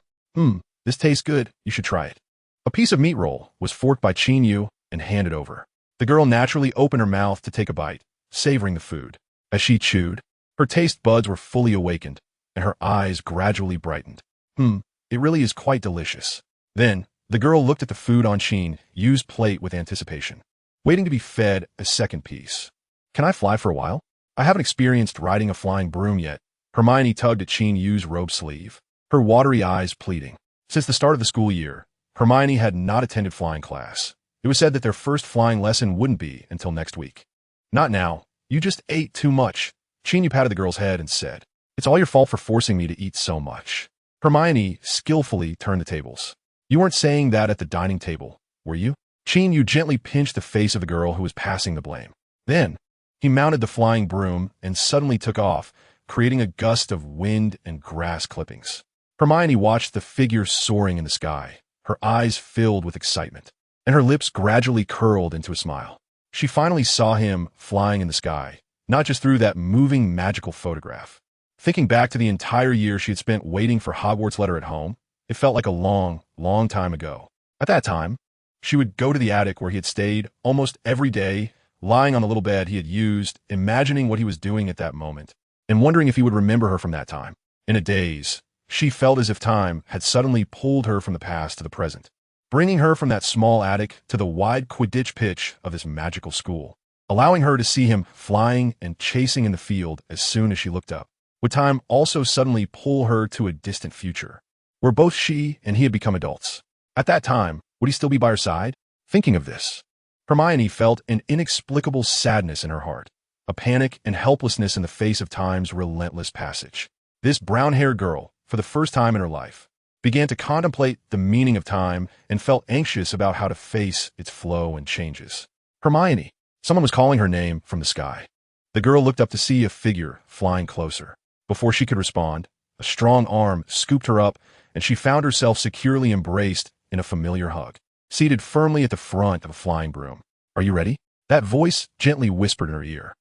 This tastes good. You should try it." A piece of meat roll was forked by Qin Yu and handed over. The girl naturally opened her mouth to take a bite, savoring the food. As she chewed, her taste buds were fully awakened, and her eyes gradually brightened. It really is quite delicious." Then, the girl looked at the food on Qin Yu's plate with anticipation, waiting to be fed a second piece. "Can I fly for a while? I haven't experienced riding a flying broom yet." Hermione tugged at Qin Yu's robe sleeve, her watery eyes pleading. Since the start of the school year, Hermione had not attended flying class. It was said that their first flying lesson wouldn't be until next week. "Not now. You just ate too much." Qin Yu patted the girl's head and said, "It's all your fault for forcing me to eat so much." Hermione skillfully turned the tables. "You weren't saying that at the dining table, were you?" Qin Yu gently pinched the face of the girl who was passing the blame. Then, he mounted the flying broom and suddenly took off, creating a gust of wind and grass clippings. Hermione watched the figure soaring in the sky, her eyes filled with excitement, and her lips gradually curled into a smile. She finally saw him flying in the sky, not just through that moving magical photograph. Thinking back to the entire year she had spent waiting for Hogwarts' letter at home, it felt like a long, long time ago. At that time, she would go to the attic where he had stayed almost every day, lying on the little bed he had used, imagining what he was doing at that moment, and wondering if he would remember her from that time. In a daze, she felt as if time had suddenly pulled her from the past to the present, bringing her from that small attic to the wide Quidditch pitch of this magical school, allowing her to see him flying and chasing in the field as soon as she looked up. Would time also suddenly pull her to a distant future, where both she and he had become adults? At that time, would he still be by her side? Thinking of this, Hermione felt an inexplicable sadness in her heart, a panic and helplessness in the face of time's relentless passage. This brown-haired girl, for the first time in her life, began to contemplate the meaning of time and felt anxious about how to face its flow and changes. Hermione! Someone was calling her name from the sky. The girl looked up to see a figure flying closer. Before she could respond, a strong arm scooped her up, and she found herself securely embraced in a familiar hug, seated firmly at the front of a flying broom. "Are you ready?" That voice gently whispered in her ear.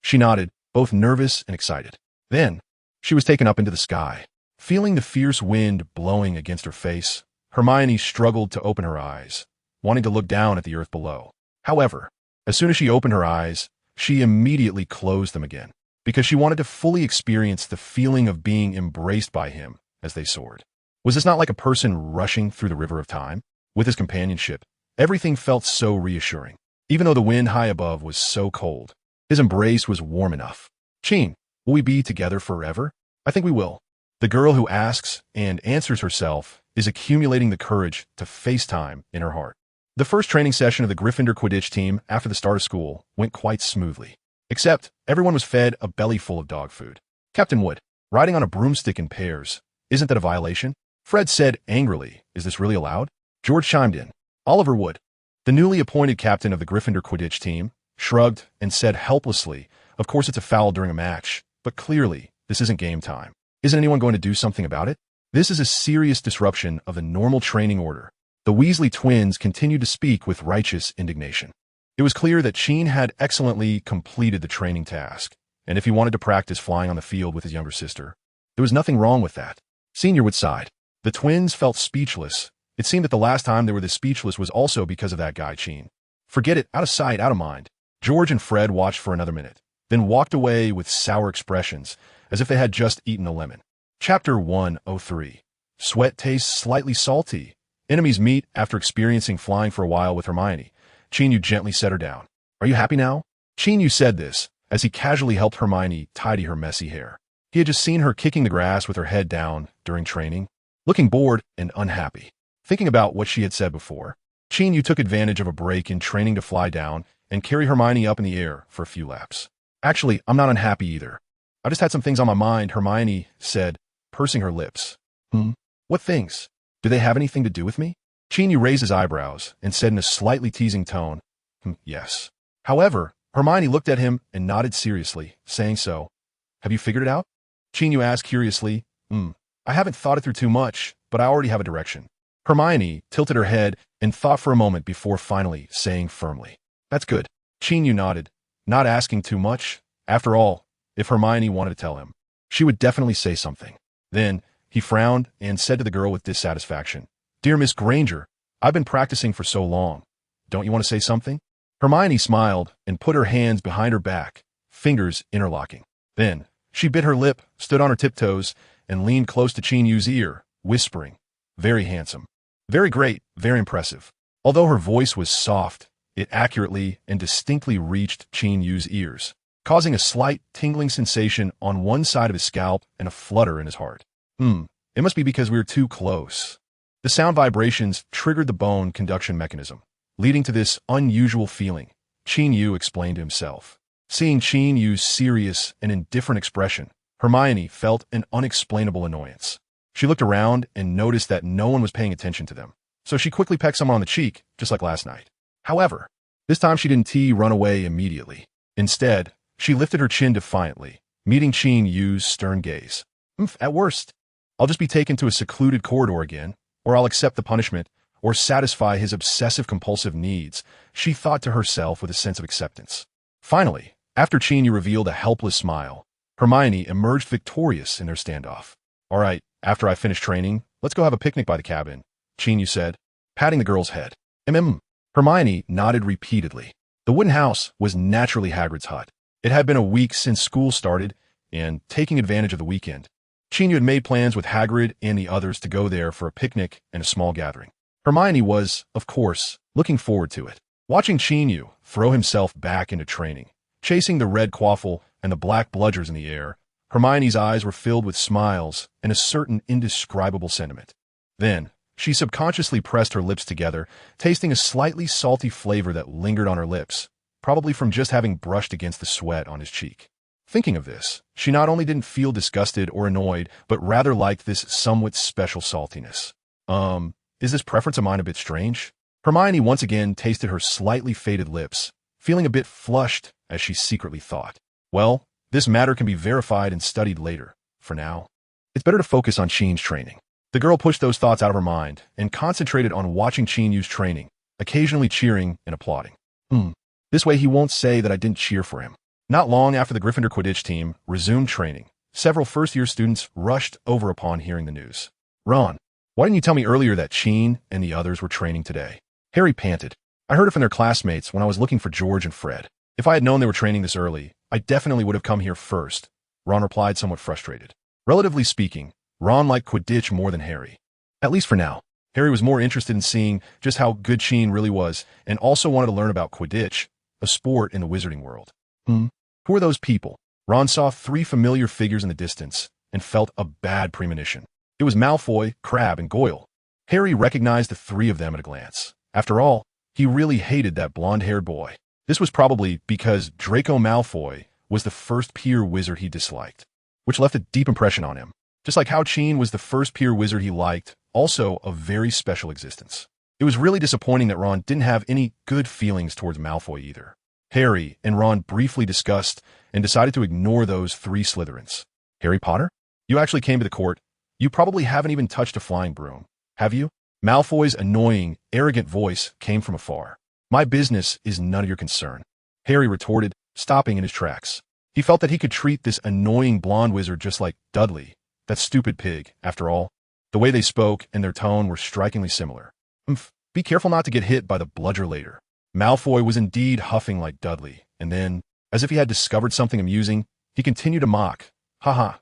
She nodded, both nervous and excited. Then, she was taken up into the sky. Feeling the fierce wind blowing against her face, Hermione struggled to open her eyes, wanting to look down at the earth below. However, as soon as she opened her eyes, she immediately closed them again, because she wanted to fully experience the feeling of being embraced by him as they soared. Was this not like a person rushing through the river of time? With his companionship, everything felt so reassuring. Even though the wind high above was so cold, his embrace was warm enough. "Qin, will we be together forever?" "I think we will." The girl who asks and answers herself is accumulating the courage to face time in her heart. The first training session of the Gryffindor Quidditch team after the start of school went quite smoothly, except everyone was fed a belly full of dog food. "Captain Wood, riding on a broomstick in pairs, isn't that a violation?" Fred said angrily. "Is this really allowed?" George chimed in. Oliver Wood, the newly appointed captain of the Gryffindor Quidditch team, shrugged and said helplessly, "Of course it's a foul during a match, but clearly this isn't game time. Isn't anyone going to do something about it?" This is a serious disruption of the normal training order. The Weasley twins continued to speak with righteous indignation. It was clear that Qin had excellently completed the training task, and if he wanted to practice flying on the field with his younger sister, there was nothing wrong with that. Senior Wood sighed. The twins felt speechless. It seemed that the last time they were this speechless was also because of that guy Qin. Forget it, out of sight, out of mind. George and Fred watched for another minute, then walked away with sour expressions, as if they had just eaten a lemon. Chapter 103. Sweat tastes slightly salty. Enemies meet after experiencing flying for a while with Hermione. Qin Yu gently set her down. "Are you happy now?" Qin Yu said this, as he casually helped Hermione tidy her messy hair. He had just seen her kicking the grass with her head down during training, looking bored and unhappy. Thinking about what she had said before, Qin Yu took advantage of a break in training to fly down and carry Hermione up in the air for a few laps. "Actually, I'm not unhappy either. I just had some things on my mind," Hermione said, pursing her lips. What things? Do they have anything to do with me?" Qin Yu raised his eyebrows and said in a slightly teasing tone, "Yes." However, Hermione looked at him and nodded seriously, saying so. "Have you figured it out?" Qin Yu asked curiously. I haven't thought it through too much, but I already have a direction." Hermione tilted her head and thought for a moment before finally saying firmly, "That's good." Qin Yu nodded, not asking too much. After all, if Hermione wanted to tell him, she would definitely say something. Then, he frowned and said to the girl with dissatisfaction, "Dear Miss Granger, I've been practicing for so long. Don't you want to say something?" Hermione smiled and put her hands behind her back, fingers interlocking. Then, she bit her lip, stood on her tiptoes, and leaned close to Qin Yu's ear, whispering, "Very handsome. Very great, very impressive." Although her voice was soft, it accurately and distinctly reached Qin Yu's ears, causing a slight tingling sensation on one side of his scalp and a flutter in his heart. It must be because we were too close. The sound vibrations triggered the bone conduction mechanism, leading to this unusual feeling, Qin Yu explained to himself. Seeing Qin Yu's serious and indifferent expression, Hermione felt an unexplainable annoyance. She looked around and noticed that no one was paying attention to them, so she quickly pecked someone on the cheek, just like last night. However, this time she didn't run away immediately. Instead, she lifted her chin defiantly, meeting Qin Yu's stern gaze. At worst, I'll just be taken to a secluded corridor again, or I'll accept the punishment, or satisfy his obsessive-compulsive needs, she thought to herself with a sense of acceptance. Finally, after Qin Yu revealed a helpless smile, Hermione emerged victorious in their standoff. All right, after I finish training, let's go have a picnic by the cabin, Qin Yu said, patting the girl's head. Hermione nodded repeatedly. The wooden house was naturally Hagrid's hut. It had been a week since school started, and taking advantage of the weekend, Qin Yu had made plans with Hagrid and the others to go there for a picnic and a small gathering. Hermione was, of course, looking forward to it. Watching Qin Yu throw himself back into training, chasing the red quaffle and the black bludgers in the air, Hermione's eyes were filled with smiles and a certain indescribable sentiment. Then, she subconsciously pressed her lips together, tasting a slightly salty flavor that lingered on her lips, probably from just having brushed against the sweat on his cheek. Thinking of this, she not only didn't feel disgusted or annoyed, but rather liked this somewhat special saltiness. Is this preference of mine a bit strange? Hermione once again tasted her slightly faded lips, feeling a bit flushed as she secretly thought. Well, this matter can be verified and studied later. For now, it's better to focus on Qin's training. The girl pushed those thoughts out of her mind and concentrated on watching Qin Yu's training, occasionally cheering and applauding. This way he won't say that I didn't cheer for him. Not long after the Gryffindor Quidditch team resumed training, several first-year students rushed over upon hearing the news. Ron, why didn't you tell me earlier that Qin and the others were training today? Harry panted. I heard it from their classmates when I was looking for George and Fred. If I had known they were training this early, I definitely would have come here first, Ron replied, somewhat frustrated. Relatively speaking, Ron liked Quidditch more than Harry. At least for now. Harry was more interested in seeing just how good Qin really was, and also wanted to learn about Quidditch, a sport in the wizarding world. Who are those people? Ron saw 3 familiar figures in the distance and felt a bad premonition. It was Malfoy, Crabbe, and Goyle. Harry recognized the 3 of them at a glance. After all, he really hated that blonde-haired boy. This was probably because Draco Malfoy was the first peer wizard he disliked, which left a deep impression on him. Just like how Qin was the first peer wizard he liked, also a very special existence. It was really disappointing that Ron didn't have any good feelings towards Malfoy either. Harry and Ron briefly discussed and decided to ignore those 3 Slytherins. Harry Potter? You actually came to the court. You probably haven't even touched a flying broom, have you? Malfoy's annoying, arrogant voice came from afar. My business is none of your concern, Harry retorted, stopping in his tracks. He felt that he could treat this annoying blonde wizard just like Dudley, that stupid pig. After all, the way they spoke and their tone were strikingly similar. Be careful not to get hit by the bludger later. Malfoy was indeed huffing like Dudley, and then, as if he had discovered something amusing, he continued to mock. Haha,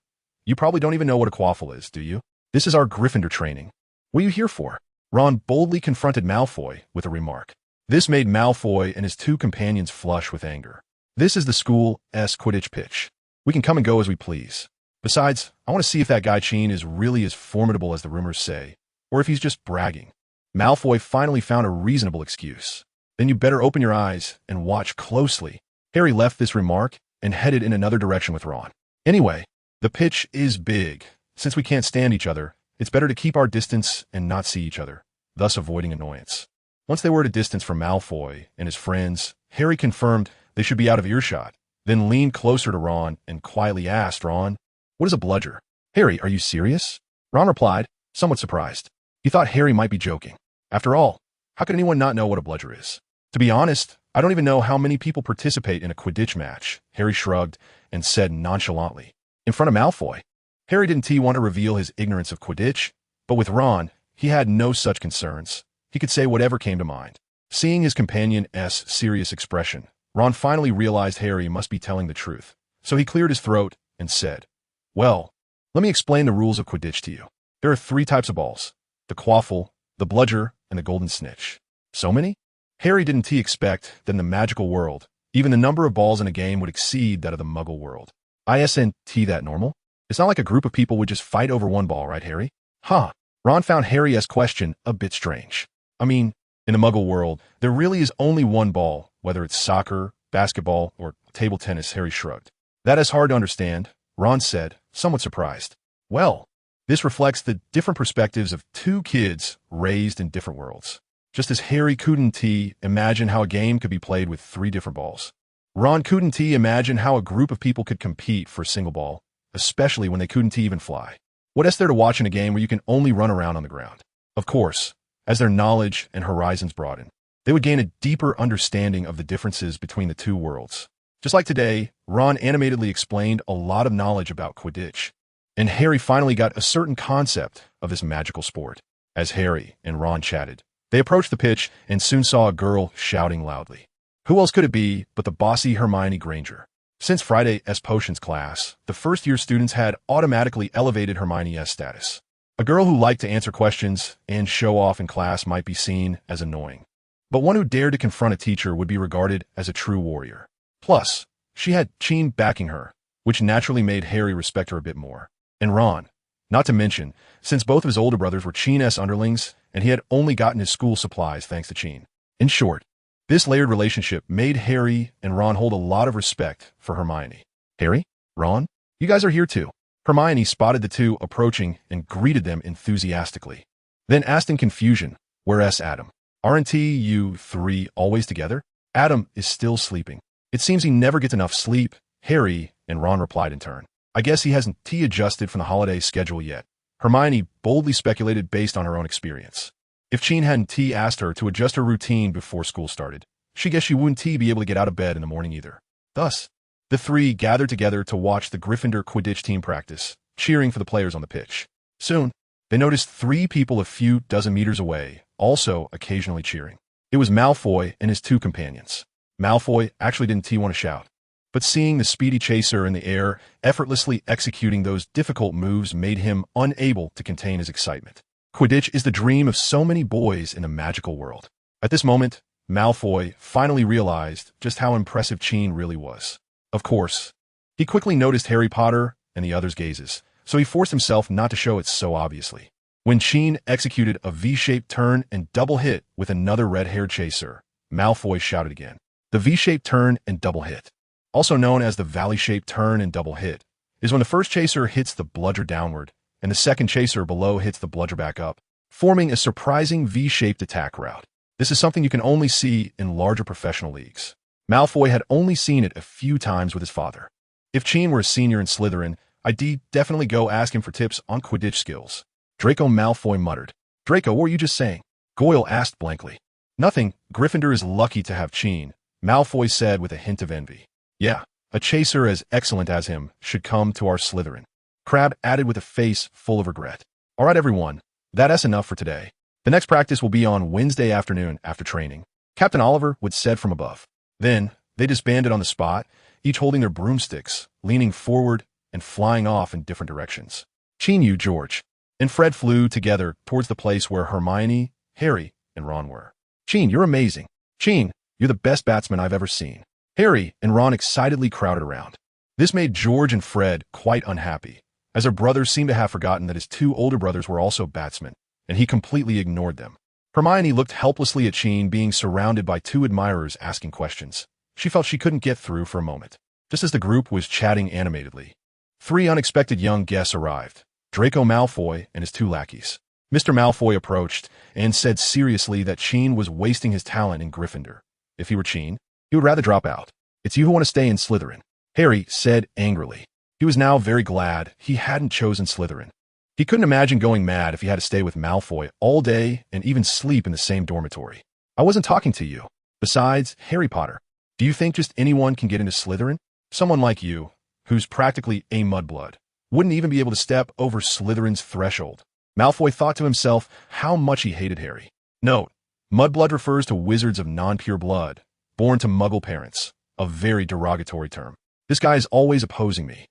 you probably don't even know what a quaffle is, do you? This is our Gryffindor training. What are you here for? Ron boldly confronted Malfoy with a remark. This made Malfoy and his 2 companions flush with anger. This is the school's Quidditch pitch. We can come and go as we please. Besides, I want to see if that guy Qin is really as formidable as the rumors say, or if he's just bragging. Malfoy finally found a reasonable excuse. Then you better open your eyes and watch closely. Harry left this remark and headed in another direction with Ron. Anyway, the pitch is big. Since we can't stand each other, it's better to keep our distance and not see each other, thus avoiding annoyance. Once they were at a distance from Malfoy and his friends, Harry confirmed they should be out of earshot, then leaned closer to Ron and quietly asked Ron, "What is a bludger?" "Harry, are you serious?" Ron replied, somewhat surprised. He thought Harry might be joking. After all, how could anyone not know what a bludger is? To be honest, I don't even know how many people participate in a Quidditch match, Harry shrugged and said nonchalantly. In front of Malfoy, Harry didn't want to reveal his ignorance of Quidditch, but with Ron, he had no such concerns. He could say whatever came to mind. Seeing his companion's serious expression, Ron finally realized Harry must be telling the truth, so he cleared his throat and said, "Well, let me explain the rules of Quidditch to you. There are 3 types of balls: the quaffle, the bludger, and the golden snitch." So many? Harry didn't expect that in the magical world, even the number of balls in a game would exceed that of the muggle world. Isn't that normal? It's not like a group of people would just fight over 1 ball, right, Harry? Ron found Harry's question a bit strange. I mean, in the muggle world, there really is only 1 ball, whether it's soccer, basketball, or table tennis, Harry shrugged. That is hard to understand, Ron said, somewhat surprised. Well, this reflects the different perspectives of 2 kids raised in different worlds. Just as Harry couldn't imagine how a game could be played with 3 different balls. Ron couldn't imagine how a group of people could compete for a single ball, especially when they couldn't even fly. What is there to watch in a game where you can only run around on the ground? Of course, as their knowledge and horizons broaden, they would gain a deeper understanding of the differences between the two worlds. Just like today, Ron animatedly explained a lot of knowledge about Quidditch, and Harry finally got a certain concept of this magical sport. As Harry and Ron chatted, they approached the pitch and soon saw a girl shouting loudly. Who else could it be but the bossy Hermione Granger? Since Friday's potions class, the first-year students had automatically elevated Hermione's status. A girl who liked to answer questions and show off in class might be seen as annoying, but one who dared to confront a teacher would be regarded as a true warrior. Plus, she had Qin backing her, which naturally made Harry respect her a bit more. And Ron, not to mention, since both of his older brothers were Qin's underlings, and he had only gotten his school supplies thanks to Qin. In short, this layered relationship made Harry and Ron hold a lot of respect for Hermione. Harry? Ron? You guys are here too. Hermione spotted the two approaching and greeted them enthusiastically. Then asked in confusion, "Where's Adam? Aren't you three always together?" Adam is still sleeping. It seems he never gets enough sleep, Harry and Ron replied in turn. I guess he hasn't adjusted from the holiday schedule yet. Hermione boldly speculated based on her own experience. If Qin hadn't asked her to adjust her routine before school started, she guessed she wouldn't be able to get out of bed in the morning either. Thus, the three gathered together to watch the Gryffindor Quidditch team practice, cheering for the players on the pitch. Soon, they noticed three people a few dozen meters away, also occasionally cheering. It was Malfoy and his two companions. Malfoy actually didn't want to shout, but seeing the speedy chaser in the air effortlessly executing those difficult moves made him unable to contain his excitement. Quidditch is the dream of so many boys in a magical world. At this moment, Malfoy finally realized just how impressive Qin really was. Of course, he quickly noticed Harry Potter and the others' gazes, so he forced himself not to show it so obviously. When Qin executed a V-shaped turn and double hit with another red-haired chaser, Malfoy shouted again. The V-shaped turn and double hit, also known as the valley-shaped turn and double hit, is when the first chaser hits the bludger downward and the second chaser below hits the bludger back up, forming a surprising V-shaped attack route. This is something you can only see in larger professional leagues. Malfoy had only seen it a few times with his father. If Qin were a senior in Slytherin, I'd definitely go ask him for tips on Quidditch skills. Draco Malfoy muttered. Draco, what were you just saying? Goyle asked blankly. Nothing. Gryffindor is lucky to have Qin, Malfoy said with a hint of envy. Yeah, a chaser as excellent as him should come to our Slytherin. Crabbe added with a face full of regret. All right, everyone, that's enough for today. The next practice will be on Wednesday afternoon after training, Captain Oliver would said from above. Then, they disbanded on the spot, each holding their broomsticks, leaning forward and flying off in different directions. Qin Yu, George, and Fred flew together towards the place where Hermione, Harry, and Ron were. Qin, you're amazing. Qin, you're the best batsman I've ever seen. Harry and Ron excitedly crowded around. This made George and Fred quite unhappy, as their brothers seemed to have forgotten that his two older brothers were also batsmen, and he completely ignored them. Hermione looked helplessly at Qin being surrounded by two admirers asking questions. She felt she couldn't get through for a moment. Just as the group was chatting animatedly, three unexpected young guests arrived, Draco Malfoy and his two lackeys. Mr. Malfoy approached and said seriously that Qin was wasting his talent in Gryffindor. If he were Qin, he would rather drop out. It's you who want to stay in Slytherin, Harry said angrily. He was now very glad he hadn't chosen Slytherin. He couldn't imagine going mad if he had to stay with Malfoy all day and even sleep in the same dormitory. I wasn't talking to you. Besides, Harry Potter, do you think just anyone can get into Slytherin? Someone like you, who's practically a mudblood, wouldn't even be able to step over Slytherin's threshold. Malfoy thought to himself how much he hated Harry. Note, mudblood refers to wizards of non-pure blood, born to muggle parents, a very derogatory term. This guy is always opposing me.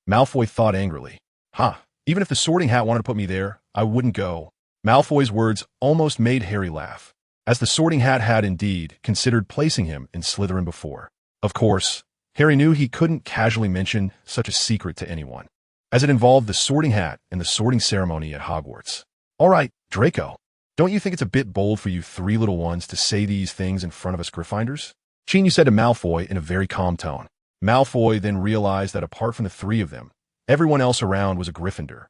Malfoy thought angrily. Even if the Sorting Hat wanted to put me there, I wouldn't go. Malfoy's words almost made Harry laugh, as the Sorting Hat had indeed considered placing him in Slytherin before. Of course, Harry knew he couldn't casually mention such a secret to anyone, as it involved the Sorting Hat and the sorting ceremony at Hogwarts. All right, Draco, don't you think it's a bit bold for you three little ones to say these things in front of us Gryffindors? Qin Yu said to Malfoy in a very calm tone. Malfoy then realized that apart from the three of them, everyone else around was a Gryffindor,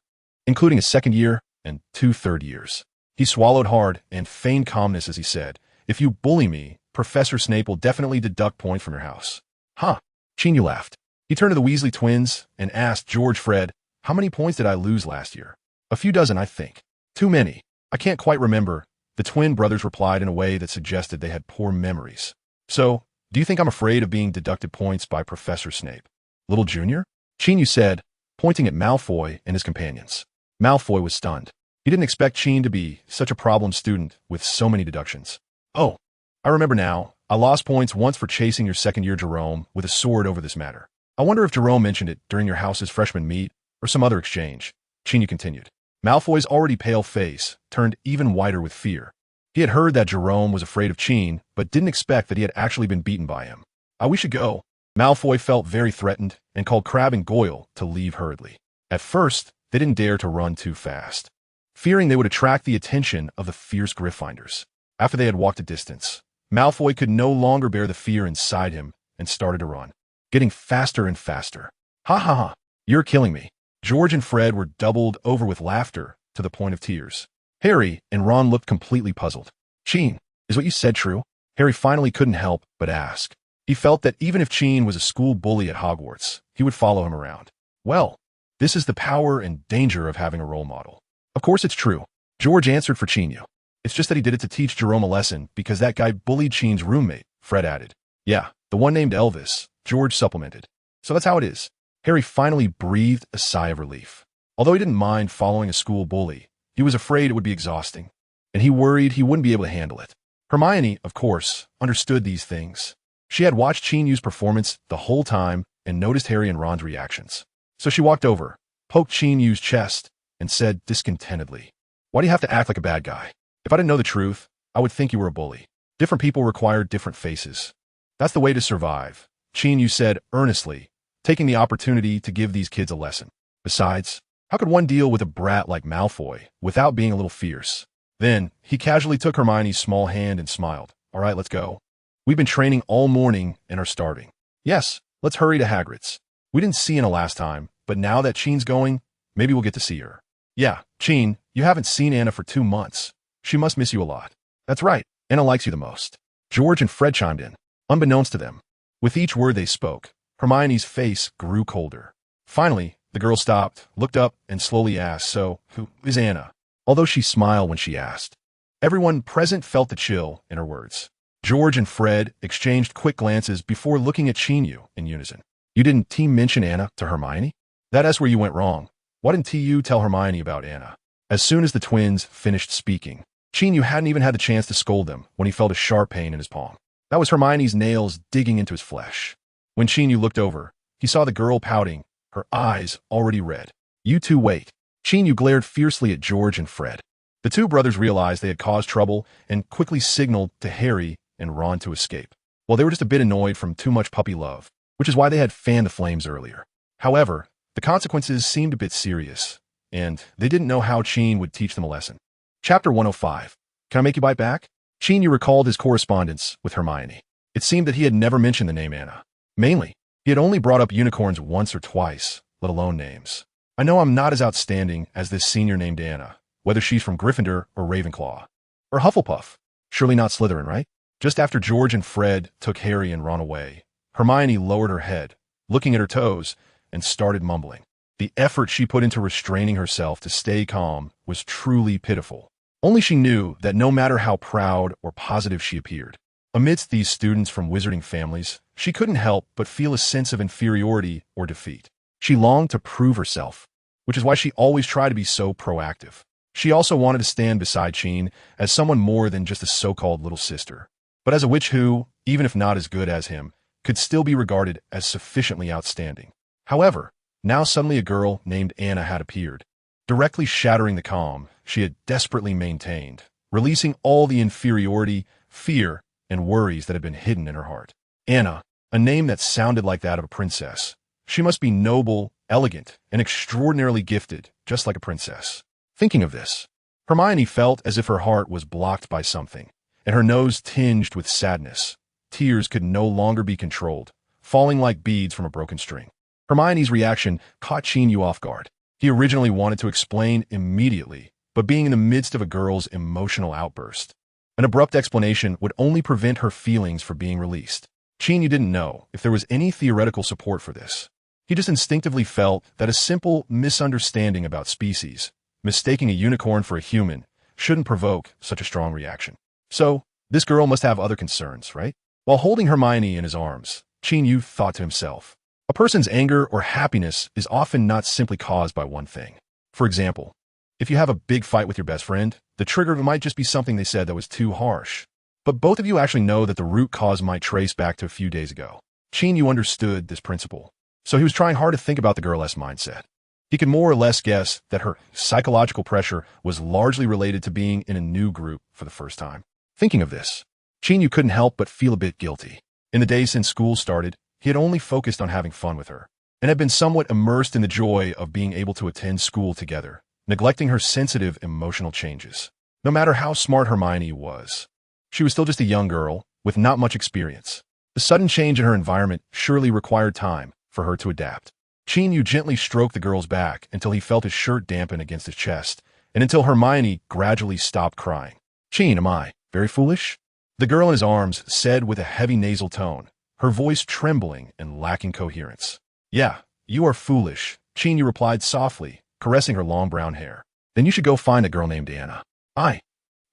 including a second year and two third years. He swallowed hard and feigned calmness as he said, If you bully me, Professor Snape will definitely deduct points from your house. Huh. Qin Yu laughed. He turned to the Weasley twins and asked George Fred, how many points did I lose last year? A few dozen, I think. Too many. I can't quite remember. The twin brothers replied in a way that suggested they had poor memories. So, do you think I'm afraid of being deducted points by Professor Snape? Little Junior? Qin Yu said, pointing at Malfoy and his companions. Malfoy was stunned. He didn't expect Qin to be such a problem student with so many deductions. Oh, I remember now. I lost points once for chasing your second-year Jerome with a sword over this matter. I wonder if Jerome mentioned it during your house's freshman meet or some other exchange. Qin Yu continued. Malfoy's already pale face turned even whiter with fear. He had heard that Jerome was afraid of Qin, but didn't expect that he had actually been beaten by him. We should go. Malfoy felt very threatened and called Crabbe and Goyle to leave hurriedly. At first, they didn't dare to run too fast, fearing they would attract the attention of the fierce Gryffindors. After they had walked a distance, Malfoy could no longer bear the fear inside him and started to run, getting faster and faster. Ha ha ha, you're killing me. George and Fred were doubled over with laughter to the point of tears. Harry and Ron looked completely puzzled. Qin, is what you said true? Harry finally couldn't help but ask. He felt that even if Qin was a school bully at Hogwarts, he would follow him around. Well, this is the power and danger of having a role model. Of course it's true. George answered for Qin Yu. It's just that he did it to teach Jerome a lesson because that guy bullied Qin's roommate, Fred added. Yeah, the one named Elvis, George supplemented. So that's how it is. Harry finally breathed a sigh of relief. Although he didn't mind following a school bully, he was afraid it would be exhausting, and he worried he wouldn't be able to handle it. Hermione, of course, understood these things. She had watched Qin Yu's performance the whole time and noticed Harry and Ron's reactions. So she walked over, poked Qin Yu's chest, and said discontentedly, "Why do you have to act like a bad guy? If I didn't know the truth, I would think you were a bully. Different people require different faces. That's the way to survive," Qin Yu said earnestly, taking the opportunity to give these kids a lesson. Besides, how could one deal with a brat like Malfoy without being a little fierce? Then, he casually took Hermione's small hand and smiled. All right, let's go. We've been training all morning and are starving. Yes, let's hurry to Hagrid's. We didn't see Anna last time, but now that Qin's going, maybe we'll get to see her. Yeah, Qin, you haven't seen Anna for 2 months. She must miss you a lot. That's right, Anna likes you the most. George and Fred chimed in, unbeknownst to them. With each word they spoke, Hermione's face grew colder. Finally, the girl stopped, looked up, and slowly asked, "So, who is Anna?" Although she smiled when she asked. Everyone present felt the chill in her words. George and Fred exchanged quick glances before looking at Qin Yu in unison. You didn't team mention Anna to Hermione? That's where you went wrong. Why didn't TU tell Hermione about Anna? As soon as the twins finished speaking, Qin Yu hadn't even had the chance to scold them when he felt a sharp pain in his palm. That was Hermione's nails digging into his flesh. When Qin Yu looked over, he saw the girl pouting, her eyes already red. You two wait. Qin Yu glared fiercely at George and Fred. The two brothers realized they had caused trouble and quickly signaled to Harry and Ron to escape. Well, they were just a bit annoyed from too much puppy love, which is why they had fanned the flames earlier. However, the consequences seemed a bit serious, and they didn't know how Qin would teach them a lesson. Chapter 105. Can I make you bite back? Qin Yu recalled his correspondence with Hermione. It seemed that he had never mentioned the name Anna. Mainly, he had only brought up unicorns once or twice, let alone names. I know I'm not as outstanding as this senior named Anna, whether she's from Gryffindor or Ravenclaw. Or Hufflepuff. Surely not Slytherin, right? Just after George and Fred took Harry and Ron away, Hermione lowered her head, looking at her toes, and started mumbling. The effort she put into restraining herself to stay calm was truly pitiful. Only she knew that no matter how proud or positive she appeared, amidst these students from wizarding families, she couldn't help but feel a sense of inferiority or defeat. She longed to prove herself, which is why she always tried to be so proactive. She also wanted to stand beside Qin as someone more than just a so-called little sister, but as a witch who, even if not as good as him, could still be regarded as sufficiently outstanding. However, now suddenly a girl named Anna had appeared, directly shattering the calm she had desperately maintained, releasing all the inferiority, fear, and worries that had been hidden in her heart. Anna, a name that sounded like that of a princess. She must be noble, elegant, and extraordinarily gifted, just like a princess. Thinking of this, Hermione felt as if her heart was blocked by something, and her nose tinged with sadness. Tears could no longer be controlled, falling like beads from a broken string. Hermione's reaction caught Qin Yu off guard. He originally wanted to explain immediately, but being in the midst of a girl's emotional outburst, an abrupt explanation would only prevent her feelings from being released. Qin Yu didn't know if there was any theoretical support for this. He just instinctively felt that a simple misunderstanding about species, mistaking a unicorn for a human, shouldn't provoke such a strong reaction. So, this girl must have other concerns, right? While holding Hermione in his arms, Qin Yu thought to himself, a person's anger or happiness is often not simply caused by one thing. For example, if you have a big fight with your best friend, the trigger might just be something they said that was too harsh. But both of you actually know that the root cause might trace back to a few days ago. Qin Yu understood this principle, so he was trying hard to think about the girl's mindset. He could more or less guess that her psychological pressure was largely related to being in a new group for the first time. Thinking of this, Qin Yu couldn't help but feel a bit guilty. In the days since school started, he had only focused on having fun with her, and had been somewhat immersed in the joy of being able to attend school together, neglecting her sensitive emotional changes. No matter how smart Hermione was, she was still just a young girl with not much experience. The sudden change in her environment surely required time for her to adapt. Qin Yu gently stroked the girl's back until he felt his shirt dampen against his chest, and until Hermione gradually stopped crying. "Qin, am I very foolish?" The girl in his arms said with a heavy nasal tone, her voice trembling and lacking coherence. "Yeah, you are foolish," Qin Yu replied softly, caressing her long brown hair. "Then you should go find a girl named Anna. I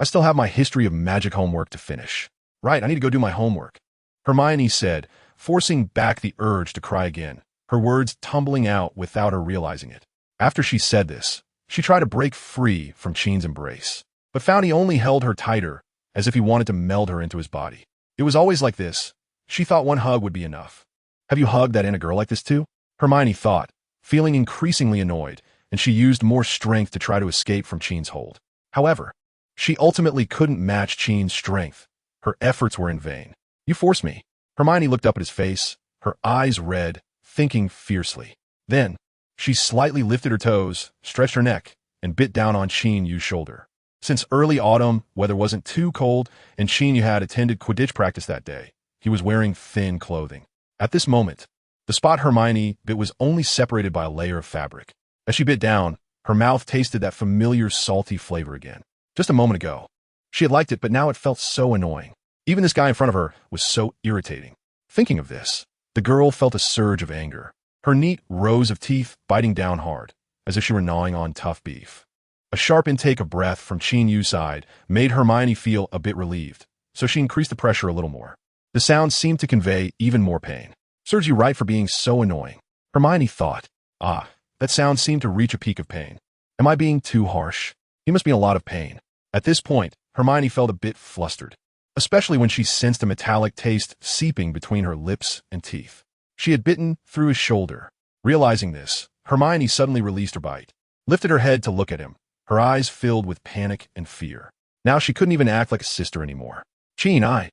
still have my history of magic homework to finish." "Right, I need to go do my homework," Hermione said, forcing back the urge to cry again, her words tumbling out without her realizing it. After she said this, she tried to break free from Qin's embrace, but found he only held her tighter, as if he wanted to meld her into his body. It was always like this. She thought one hug would be enough. "Have you hugged that Anna girl like this too?" Hermione thought, feeling increasingly annoyed, and she used more strength to try to escape from Qin's hold. However, she ultimately couldn't match Qin's strength. Her efforts were in vain. "You forced me." Hermione looked up at his face, her eyes red, thinking fiercely. Then, she slightly lifted her toes, stretched her neck, and bit down on Qin Yu's shoulder. Since early autumn, weather wasn't too cold, and Qin Yu had attended Quidditch practice that day, he was wearing thin clothing. At this moment, the spot Hermione bit was only separated by a layer of fabric. As she bit down, her mouth tasted that familiar salty flavor again. Just a moment ago, she had liked it, but now it felt so annoying. Even this guy in front of her was so irritating. Thinking of this, the girl felt a surge of anger, her neat rows of teeth biting down hard, as if she were gnawing on tough beef. A sharp intake of breath from Qin Yu's side made Hermione feel a bit relieved, so she increased the pressure a little more. The sound seemed to convey even more pain. "Serves you right for being so annoying," Hermione thought. That sound seemed to reach a peak of pain. "Am I being too harsh? He must be in a lot of pain." At this point, Hermione felt a bit flustered, especially when she sensed a metallic taste seeping between her lips and teeth. She had bitten through his shoulder. Realizing this, Hermione suddenly released her bite, lifted her head to look at him, her eyes filled with panic and fear. Now she couldn't even act like a sister anymore. "Qin,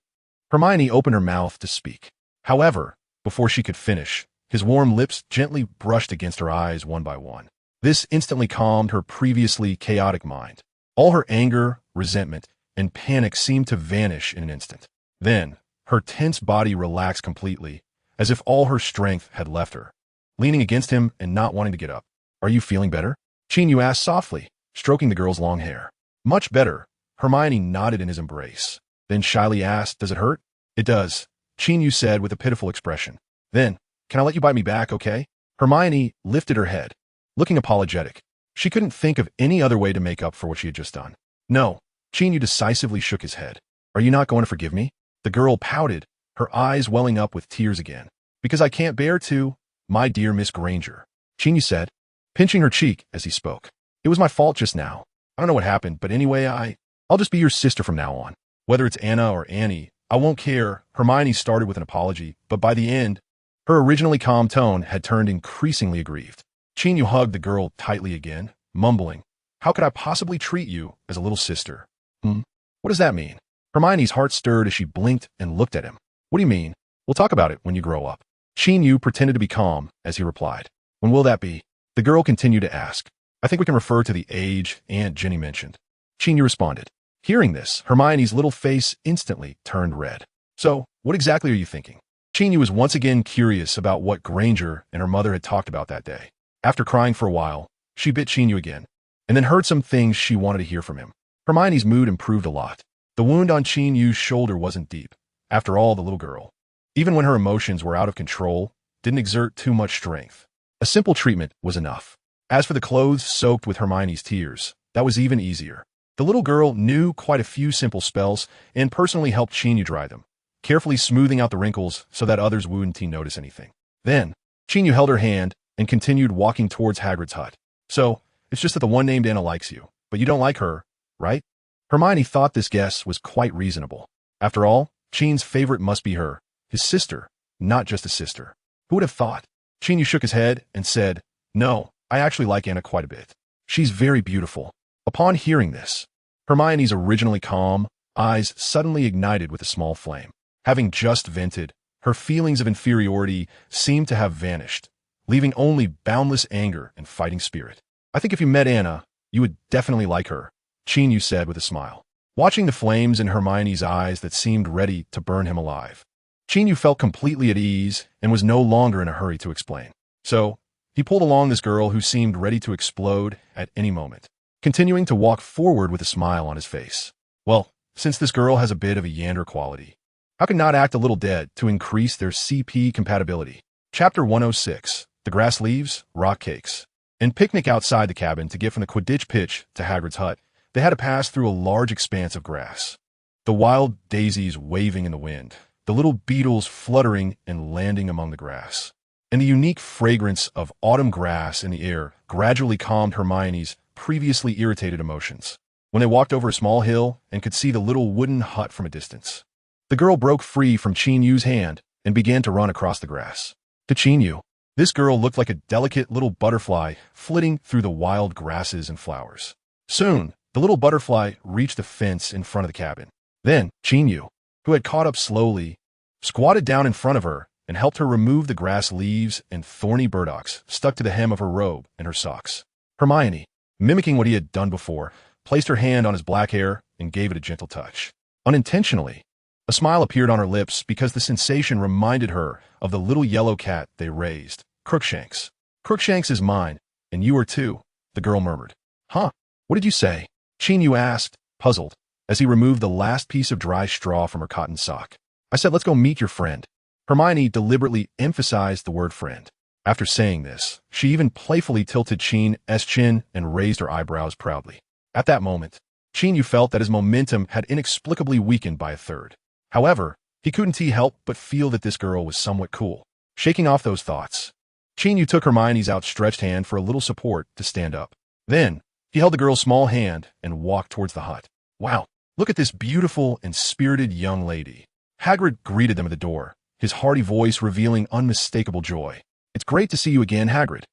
Hermione opened her mouth to speak. However, before she could finish, his warm lips gently brushed against her eyes one by one. This instantly calmed her previously chaotic mind. All her anger, resentment, and panic seemed to vanish in an instant. Then, her tense body relaxed completely, as if all her strength had left her. Leaning against him and not wanting to get up. "Are you feeling better?" Qin Yu asked softly, stroking the girl's long hair. "Much better." Hermione nodded in his embrace, then shyly asked, "Does it hurt?" "It does," Qin Yu said with a pitiful expression. "Then, can I let you bite me back, okay?" Hermione lifted her head, looking apologetic. She couldn't think of any other way to make up for what she had just done. "No," Qin Yu decisively shook his head. "Are you not going to forgive me?" The girl pouted, her eyes welling up with tears again. "Because I can't bear to, my dear Miss Granger," Qin Yu said, pinching her cheek as he spoke. "It was my fault just now. I don't know what happened, but anyway, I'll just be your sister from now on. Whether it's Anna or Annie, I won't care." Hermione started with an apology, but by the end, her originally calm tone had turned increasingly aggrieved. Qin Yu hugged the girl tightly again, mumbling, "How could I possibly treat you as a little sister?" What does that mean?" Hermione's heart stirred as she blinked and looked at him. "What do you mean?" "We'll talk about it when you grow up." Qin Yu pretended to be calm as he replied. "When will that be?" The girl continued to ask. "I think we can refer to the age Aunt Ginny mentioned." Qin Yu responded. Hearing this, Hermione's little face instantly turned red. "So, what exactly are you thinking?" Qin Yu was once again curious about what Granger and her mother had talked about that day. After crying for a while, she bit Qin Yu again, and then heard some things she wanted to hear from him. Hermione's mood improved a lot. The wound on Qin Yu's shoulder wasn't deep. After all, the little girl. even when her emotions were out of control, didn't exert too much strength. A simple treatment was enough. As for the clothes soaked with Hermione's tears, that was even easier. The little girl knew quite a few simple spells and personally helped Qin Yu dry them, carefully smoothing out the wrinkles so that others wouldn't notice anything. Then, Qin Yu held her hand and continued walking towards Hagrid's hut. So, it's just that the one named Anna likes you, but you don't like her, right? Hermione thought this guess was quite reasonable. After all, Qin's favorite must be her, his sister, not just a sister. Who would have thought? Qin Yu shook his head and said, "No, I actually like Anna quite a bit. She's very beautiful." Upon hearing this, Hermione's originally calm eyes suddenly ignited with a small flame. Having just vented, her feelings of inferiority seemed to have vanished, leaving only boundless anger and fighting spirit. "I think if you met Anna, you would definitely like her," Qin Yu said with a smile, watching the flames in Hermione's eyes that seemed ready to burn him alive. Qin Yu felt completely at ease and was no longer in a hurry to explain. So, he pulled along this girl who seemed ready to explode at any moment, continuing to walk forward with a smile on his face. Well, since this girl has a bit of a yander quality, how can not act a little dead to increase their CP compatibility? Chapter 106, The Grass Leaves, Rock Cakes. In picnic outside the cabin to get from the Quidditch pitch to Hagrid's hut, they had to pass through a large expanse of grass. The wild daisies waving in the wind, the little beetles fluttering and landing among the grass, and the unique fragrance of autumn grass in the air gradually calmed Hermione's previously irritated emotions. When they walked over a small hill and could see the little wooden hut from a distance, the girl broke free from Qin Yu's hand and began to run across the grass. To Qin Yu, this girl looked like a delicate little butterfly flitting through the wild grasses and flowers. Soon, the little butterfly reached the fence in front of the cabin. Then, Qin Yu, who had caught up slowly, squatted down in front of her and helped her remove the grass leaves and thorny burdocks stuck to the hem of her robe and her socks. Hermione, mimicking what he had done before, placed her hand on his black hair and gave it a gentle touch. Unintentionally, a smile appeared on her lips because the sensation reminded her of the little yellow cat they raised, Crookshanks. "Crookshanks is mine, and you are too," the girl murmured. "Huh? What did you say?" Qin Yu asked, puzzled, as he removed the last piece of dry straw from her cotton sock. "I said let's go meet your friend." Hermione deliberately emphasized the word friend. After saying this, she even playfully tilted Qin's chin and raised her eyebrows proudly. At that moment, Qin Yu felt that his momentum had inexplicably weakened by a third. However, he couldn't help but feel that this girl was somewhat cool. Shaking off those thoughts, Qin Yu took Hermione's outstretched hand for a little support to stand up. Then, he held the girl's small hand and walked towards the hut. "Wow, look at this beautiful and spirited young lady." Hagrid greeted them at the door, his hearty voice revealing unmistakable joy. "It's great to see you again, Hagrid."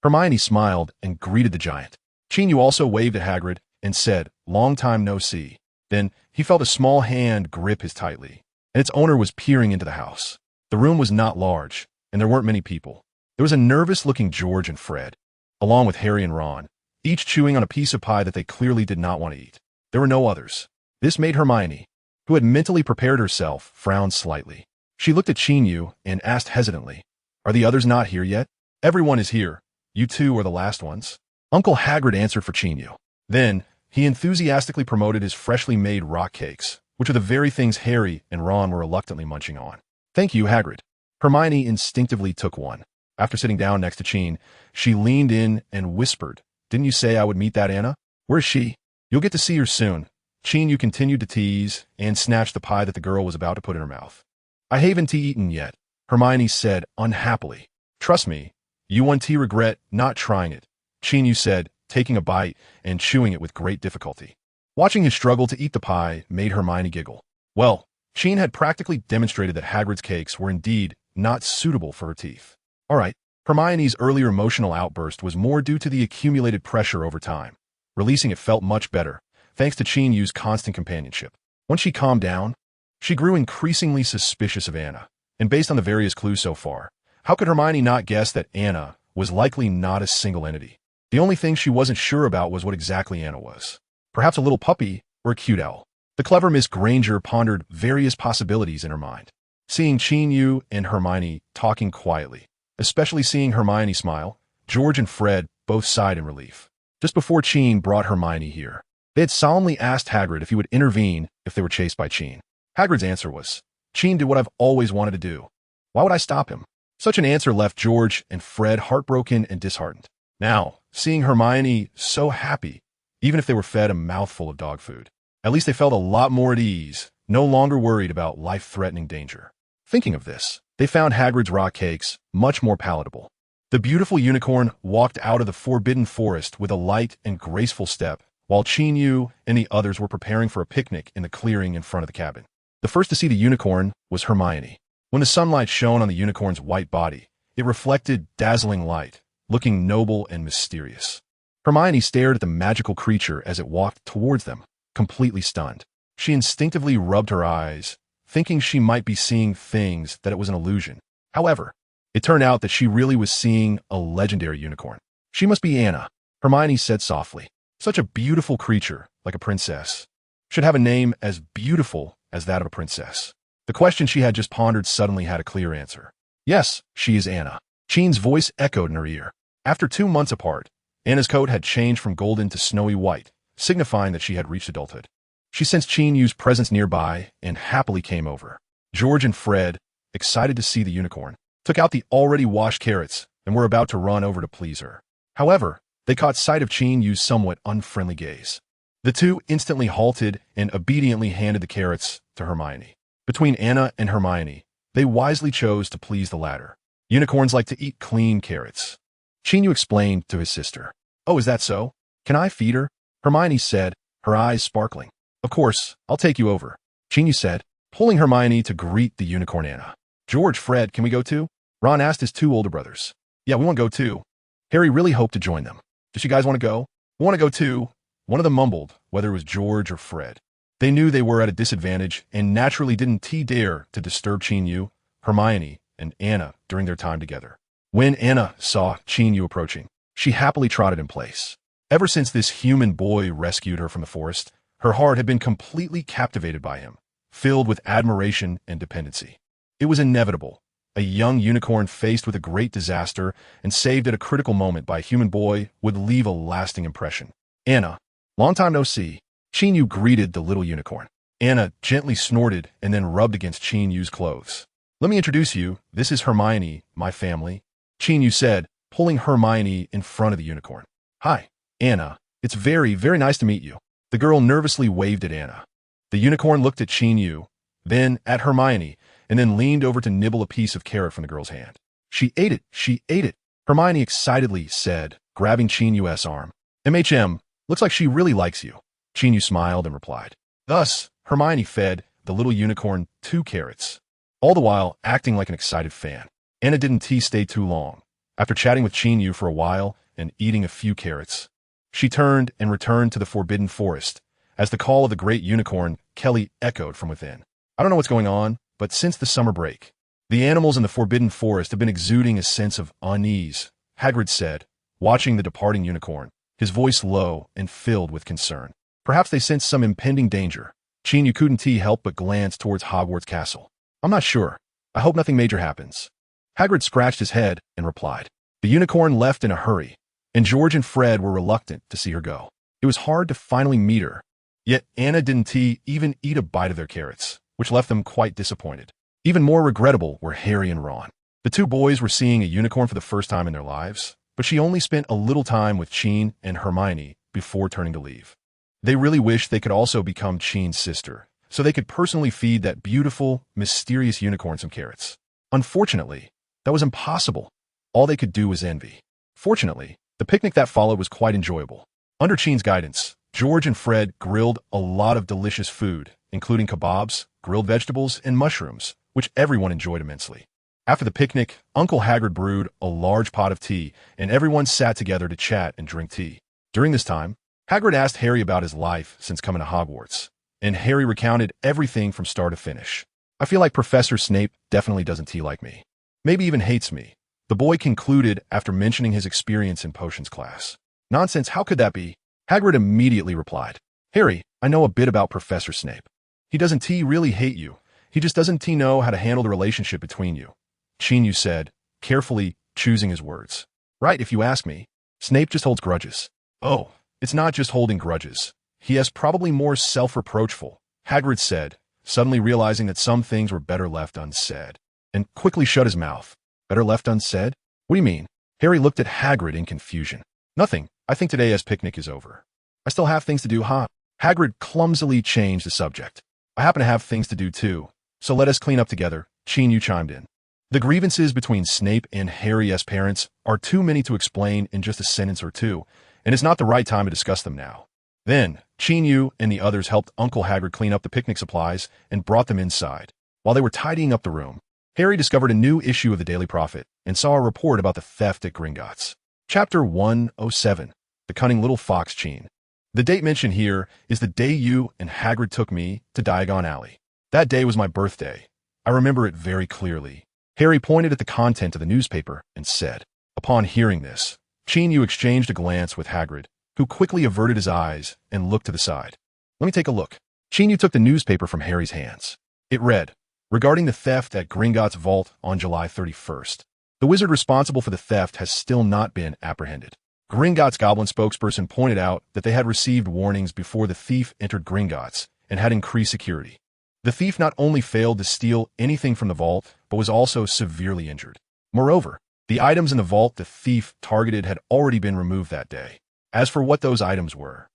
Hermione smiled and greeted the giant. Qin Yu also waved at Hagrid and said, "Long time no see." Then he felt a small hand grip his tightly, and its owner was peering into the house. The room was not large, and there weren't many people. There was a nervous-looking George and Fred, along with Harry and Ron, each chewing on a piece of pie that they clearly did not want to eat. There were no others. This made Hermione, who had mentally prepared herself, frown slightly. She looked at Qin Yu and asked hesitantly, "Are the others not here yet?" "Everyone is here. You two are the last ones." Uncle Hagrid answered for Qin Yu. Then, he enthusiastically promoted his freshly made rock cakes, which were the very things Harry and Ron were reluctantly munching on. "Thank you, Hagrid." Hermione instinctively took one. After sitting down next to Qin, she leaned in and whispered, "Didn't you say I would meet that Anna? Where's she?" "You'll get to see her soon." Qin Yu continued to tease and snatched the pie that the girl was about to put in her mouth. "I haven't eaten yet," Hermione said unhappily. "Trust me, you won't regret not trying it," Qin Yu said, taking a bite and chewing it with great difficulty. Watching his struggle to eat the pie made Hermione giggle. Well, Qin had practically demonstrated that Hagrid's cakes were indeed not suitable for her teeth. All right, Hermione's earlier emotional outburst was more due to the accumulated pressure over time. Releasing it felt much better, thanks to Qin Yu's constant companionship. Once she calmed down, she grew increasingly suspicious of Anna, and based on the various clues so far, how could Hermione not guess that Anna was likely not a single entity? The only thing she wasn't sure about was what exactly Anna was. Perhaps a little puppy or a cute owl. The clever Miss Granger pondered various possibilities in her mind. Seeing Qin Yu and Hermione talking quietly, especially seeing Hermione smile, George and Fred both sighed in relief. Just before Qin brought Hermione here, they had solemnly asked Hagrid if he would intervene if they were chased by Qin. Hagrid's answer was, "Qin did what I've always wanted to do. Why would I stop him? Such an answer left George and Fred heartbroken and disheartened. Now, seeing Hermione so happy, even if they were fed a mouthful of dog food, at least they felt a lot more at ease, no longer worried about life-threatening danger. Thinking of this, they found Hagrid's rock cakes much more palatable. The beautiful unicorn walked out of the forbidden forest with a light and graceful step, while Qin Yu and the others were preparing for a picnic in the clearing in front of the cabin. The first to see the unicorn was Hermione. When the sunlight shone on the unicorn's white body, it reflected dazzling light, looking noble and mysterious. Hermione stared at the magical creature as it walked towards them, completely stunned. She instinctively rubbed her eyes, thinking she might be seeing things that it was an illusion. However, it turned out that she really was seeing a legendary unicorn. She must be Anna, Hermione said softly. Such a beautiful creature, like a princess. Should have a name as beautiful as that of a princess. The question she had just pondered suddenly had a clear answer. Yes, she is Anna. Qin's voice echoed in her ear. After 2 months apart, Anna's coat had changed from golden to snowy white, signifying that she had reached adulthood. She sensed Qin Yu's presence nearby and happily came over. George and Fred, excited to see the unicorn, took out the already washed carrots and were about to run over to please her. However, they caught sight of Qin Yu's somewhat unfriendly gaze. The two instantly halted and obediently handed the carrots to Hermione. Between Anna and Hermione, they wisely chose to please the latter. Unicorns like to eat clean carrots. Qin Yu explained to his sister. Oh, is that so? Can I feed her? Hermione said, her eyes sparkling. Of course, I'll take you over, Qin Yu said, pulling Hermione to greet the unicorn Anna. George, Fred, can we go too? Ron asked his 2 older brothers. Yeah, we want to go too. Harry really hoped to join them. Does you guys want to go? We want to go too. One of them mumbled, whether it was George or Fred. They knew they were at a disadvantage and naturally didn't dare to disturb Qin Yu, Hermione, and Anna during their time together. When Anna saw Qin Yu approaching, she happily trotted in place. Ever since this human boy rescued her from the forest, her heart had been completely captivated by him, filled with admiration and dependency. It was inevitable. A young unicorn faced with a great disaster and saved at a critical moment by a human boy would leave a lasting impression. Anna, long time no see. Qin Yu greeted the little unicorn. Anna gently snorted and then rubbed against Qin Yu's clothes. Let me introduce you. This is Hermione, my family, Qin Yu said, pulling Hermione in front of the unicorn. Hi, Anna. It's very, very nice to meet you. The girl nervously waved at Anna. The unicorn looked at Qin Yu, then at Hermione, and then leaned over to nibble a piece of carrot from the girl's hand. She ate it, Hermione excitedly said, grabbing Qin Yu's arm. Looks like she really likes you. Qin Yu smiled and replied. Thus, Hermione fed the little unicorn 2 carrots, all the while acting like an excited fan. Anna didn't stay too long. After chatting with Qin Yu for a while and eating a few carrots, she turned and returned to the forbidden forest as the call of the great unicorn Kelly echoed from within. I don't know what's going on, but since the summer break, the animals in the forbidden forest have been exuding a sense of unease, Hagrid said, watching the departing unicorn, his voice low and filled with concern. Perhaps they sensed some impending danger. Qin Yu couldn't help but glance towards Hogwarts Castle. I'm not sure. I hope nothing major happens. Hagrid scratched his head and replied. The unicorn left in a hurry, and George and Fred were reluctant to see her go. It was hard to finally meet her, yet Anna didn't even eat a bite of their carrots, which left them quite disappointed. Even more regrettable were Harry and Ron. The 2 boys were seeing a unicorn for the first time in their lives, but she only spent a little time with Qin and Hermione before turning to leave. They really wished they could also become Qin's sister, so they could personally feed that beautiful, mysterious unicorn some carrots. Unfortunately, that was impossible. All they could do was envy. Fortunately, the picnic that followed was quite enjoyable. Under Qin's guidance, George and Fred grilled a lot of delicious food, including kebabs, grilled vegetables, and mushrooms, which everyone enjoyed immensely. After the picnic, Uncle Hagrid brewed a large pot of tea, and everyone sat together to chat and drink tea. During this time, Hagrid asked Harry about his life since coming to Hogwarts, and Harry recounted everything from start to finish. I feel like Professor Snape definitely doesn't like me. Maybe even hates me, the boy concluded after mentioning his experience in potions class. Nonsense, how could that be? Hagrid immediately replied. Harry, I know a bit about Professor Snape. He doesn't really hate you. He just doesn't know how to handle the relationship between you, Qin Yu said, carefully choosing his words. Right, if you ask me. Snape just holds grudges. Oh, it's not just holding grudges. He is probably more self-reproachful, Hagrid said, suddenly realizing that some things were better left unsaid. and quickly shut his mouth. Better left unsaid? What do you mean? Harry looked at Hagrid in confusion. Nothing. I think today's picnic is over. I still have things to do, huh? Hagrid clumsily changed the subject. I happen to have things to do too, so let us clean up together, Qin Yu chimed in. The grievances between Snape and Harry as parents are too many to explain in just a sentence or two, and it's not the right time to discuss them now. Then, Qin Yu and the others helped Uncle Hagrid clean up the picnic supplies and brought them inside. While they were tidying up the room, Harry discovered a new issue of the Daily Prophet and saw a report about the theft at Gringotts. Chapter 107, The Cunning Little Fox Qin. The date mentioned here is the day you and Hagrid took me to Diagon Alley. That day was my birthday. I remember it very clearly. Harry pointed at the content of the newspaper and said. Upon hearing this, Qin Yu exchanged a glance with Hagrid, who quickly averted his eyes and looked to the side. Let me take a look. Qin Yu took the newspaper from Harry's hands. It read, regarding the theft at Gringotts vault on July 31st. The wizard responsible for the theft has still not been apprehended. Gringotts Goblin spokesperson pointed out that they had received warnings before the thief entered Gringotts and had increased security. The thief not only failed to steal anything from the vault, but was also severely injured. Moreover, the items in the vault the thief targeted had already been removed that day. As for what those items were,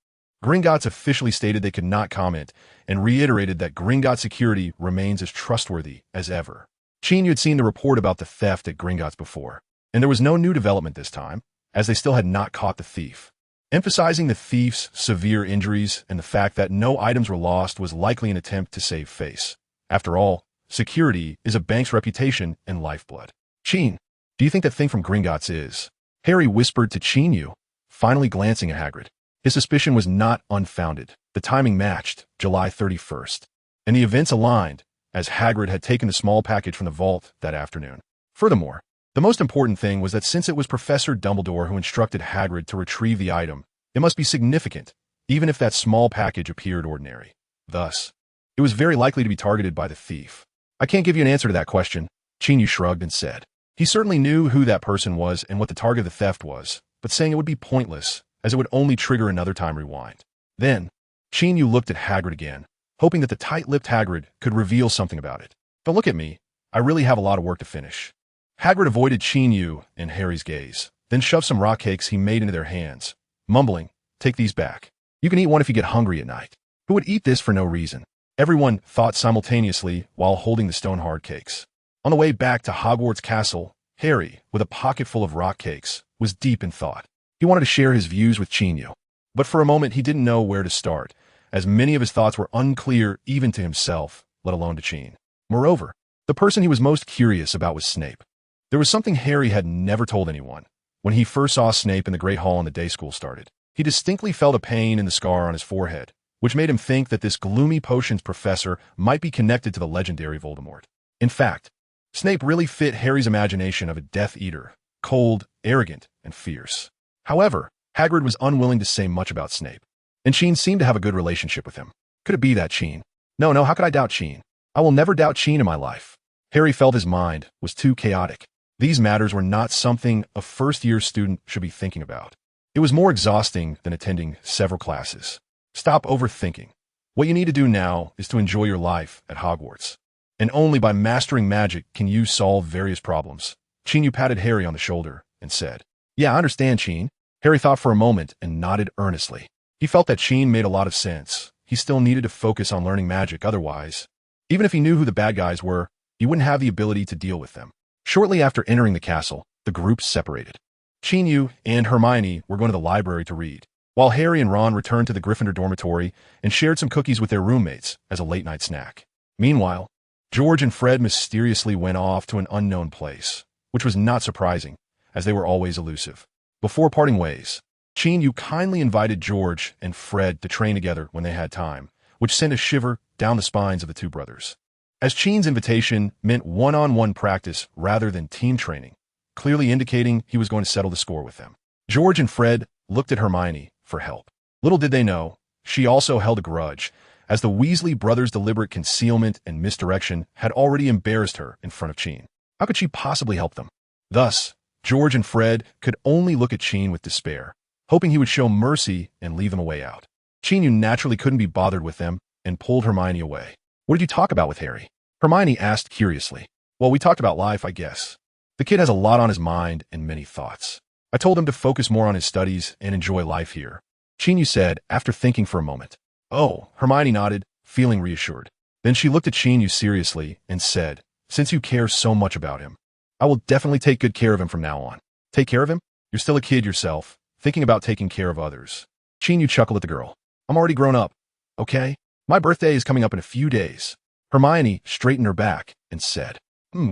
Gringotts officially stated they could not comment and reiterated that Gringotts security remains as trustworthy as ever. Qin Yu had seen the report about the theft at Gringotts before, and there was no new development this time, as they still had not caught the thief. Emphasizing the thief's severe injuries and the fact that no items were lost was likely an attempt to save face. After all, security is a bank's reputation and lifeblood. Qin, do you think that thing from Gringotts is? Harry whispered to Qin Yu, finally glancing at Hagrid. His suspicion was not unfounded. The timing matched, July 31st. And the events aligned, as Hagrid had taken the small package from the vault that afternoon. Furthermore, the most important thing was that since it was Professor Dumbledore who instructed Hagrid to retrieve the item, it must be significant, even if that small package appeared ordinary. Thus, it was very likely to be targeted by the thief. I can't give you an answer to that question, Qin Yu shrugged and said. He certainly knew who that person was and what the target of the theft was, but saying it would be pointless, as it would only trigger another time rewind. Then, Qin Yu looked at Hagrid again, hoping that the tight-lipped Hagrid could reveal something about it. But look at me, I really have a lot of work to finish. Hagrid avoided Qin Yu and Harry's gaze, then shoved some rock cakes he made into their hands, mumbling, take these back. You can eat one if you get hungry at night. Who would eat this for no reason? Everyone thought simultaneously while holding the stone-hard cakes. On the way back to Hogwarts Castle, Harry, with a pocket full of rock cakes, was deep in thought. He wanted to share his views with Qin Yu, but for a moment he didn't know where to start, as many of his thoughts were unclear even to himself, let alone to Qin. Moreover, the person he was most curious about was Snape. There was something Harry had never told anyone. When he first saw Snape in the Great Hall on the day school started, he distinctly felt a pain in the scar on his forehead, which made him think that this gloomy potions professor might be connected to the legendary Voldemort. In fact, Snape really fit Harry's imagination of a Death Eater, cold, arrogant, and fierce. However, Hagrid was unwilling to say much about Snape, and Qin seemed to have a good relationship with him. Could it be that Qin? No, how could I doubt Qin? I will never doubt Qin in my life. Harry felt his mind was too chaotic. These matters were not something a first-year student should be thinking about. It was more exhausting than attending several classes. Stop overthinking. What you need to do now is to enjoy your life at Hogwarts. And only by mastering magic can you solve various problems. Qin Yu patted Harry on the shoulder and said, Yeah, I understand, Qin. Harry thought for a moment and nodded earnestly. He felt that Qin made a lot of sense. He still needed to focus on learning magic, otherwise, even if he knew who the bad guys were, he wouldn't have the ability to deal with them. Shortly after entering the castle, the groups separated. Qin Yu and Hermione were going to the library to read, while Harry and Ron returned to the Gryffindor dormitory and shared some cookies with their roommates as a late-night snack. Meanwhile, George and Fred mysteriously went off to an unknown place, which was not surprising, as they were always elusive. Before parting ways, Qin Yu kindly invited George and Fred to train together when they had time, which sent a shiver down the spines of the two brothers. As Qin's invitation meant one-on-one practice rather than team training, clearly indicating he was going to settle the score with them. George and Fred looked at Hermione for help. Little did they know, she also held a grudge, as the Weasley brothers' deliberate concealment and misdirection had already embarrassed her in front of Qin. How could she possibly help them? Thus, George and Fred could only look at Qin with despair, hoping he would show mercy and leave them a way out. Qin Yu naturally couldn't be bothered with them and pulled Hermione away. What did you talk about with Harry? Hermione asked curiously. Well, we talked about life, I guess. The kid has a lot on his mind and many thoughts. I told him to focus more on his studies and enjoy life here, Qin Yu said after thinking for a moment. Oh, Hermione nodded, feeling reassured. Then she looked at Qin Yu seriously and said, since you care so much about him, I will definitely take good care of him from now on. Take care of him? You're still a kid yourself, thinking about taking care of others. Qin Yu chuckled at the girl. I'm already grown up, okay? My birthday is coming up in a few days. Hermione straightened her back and said,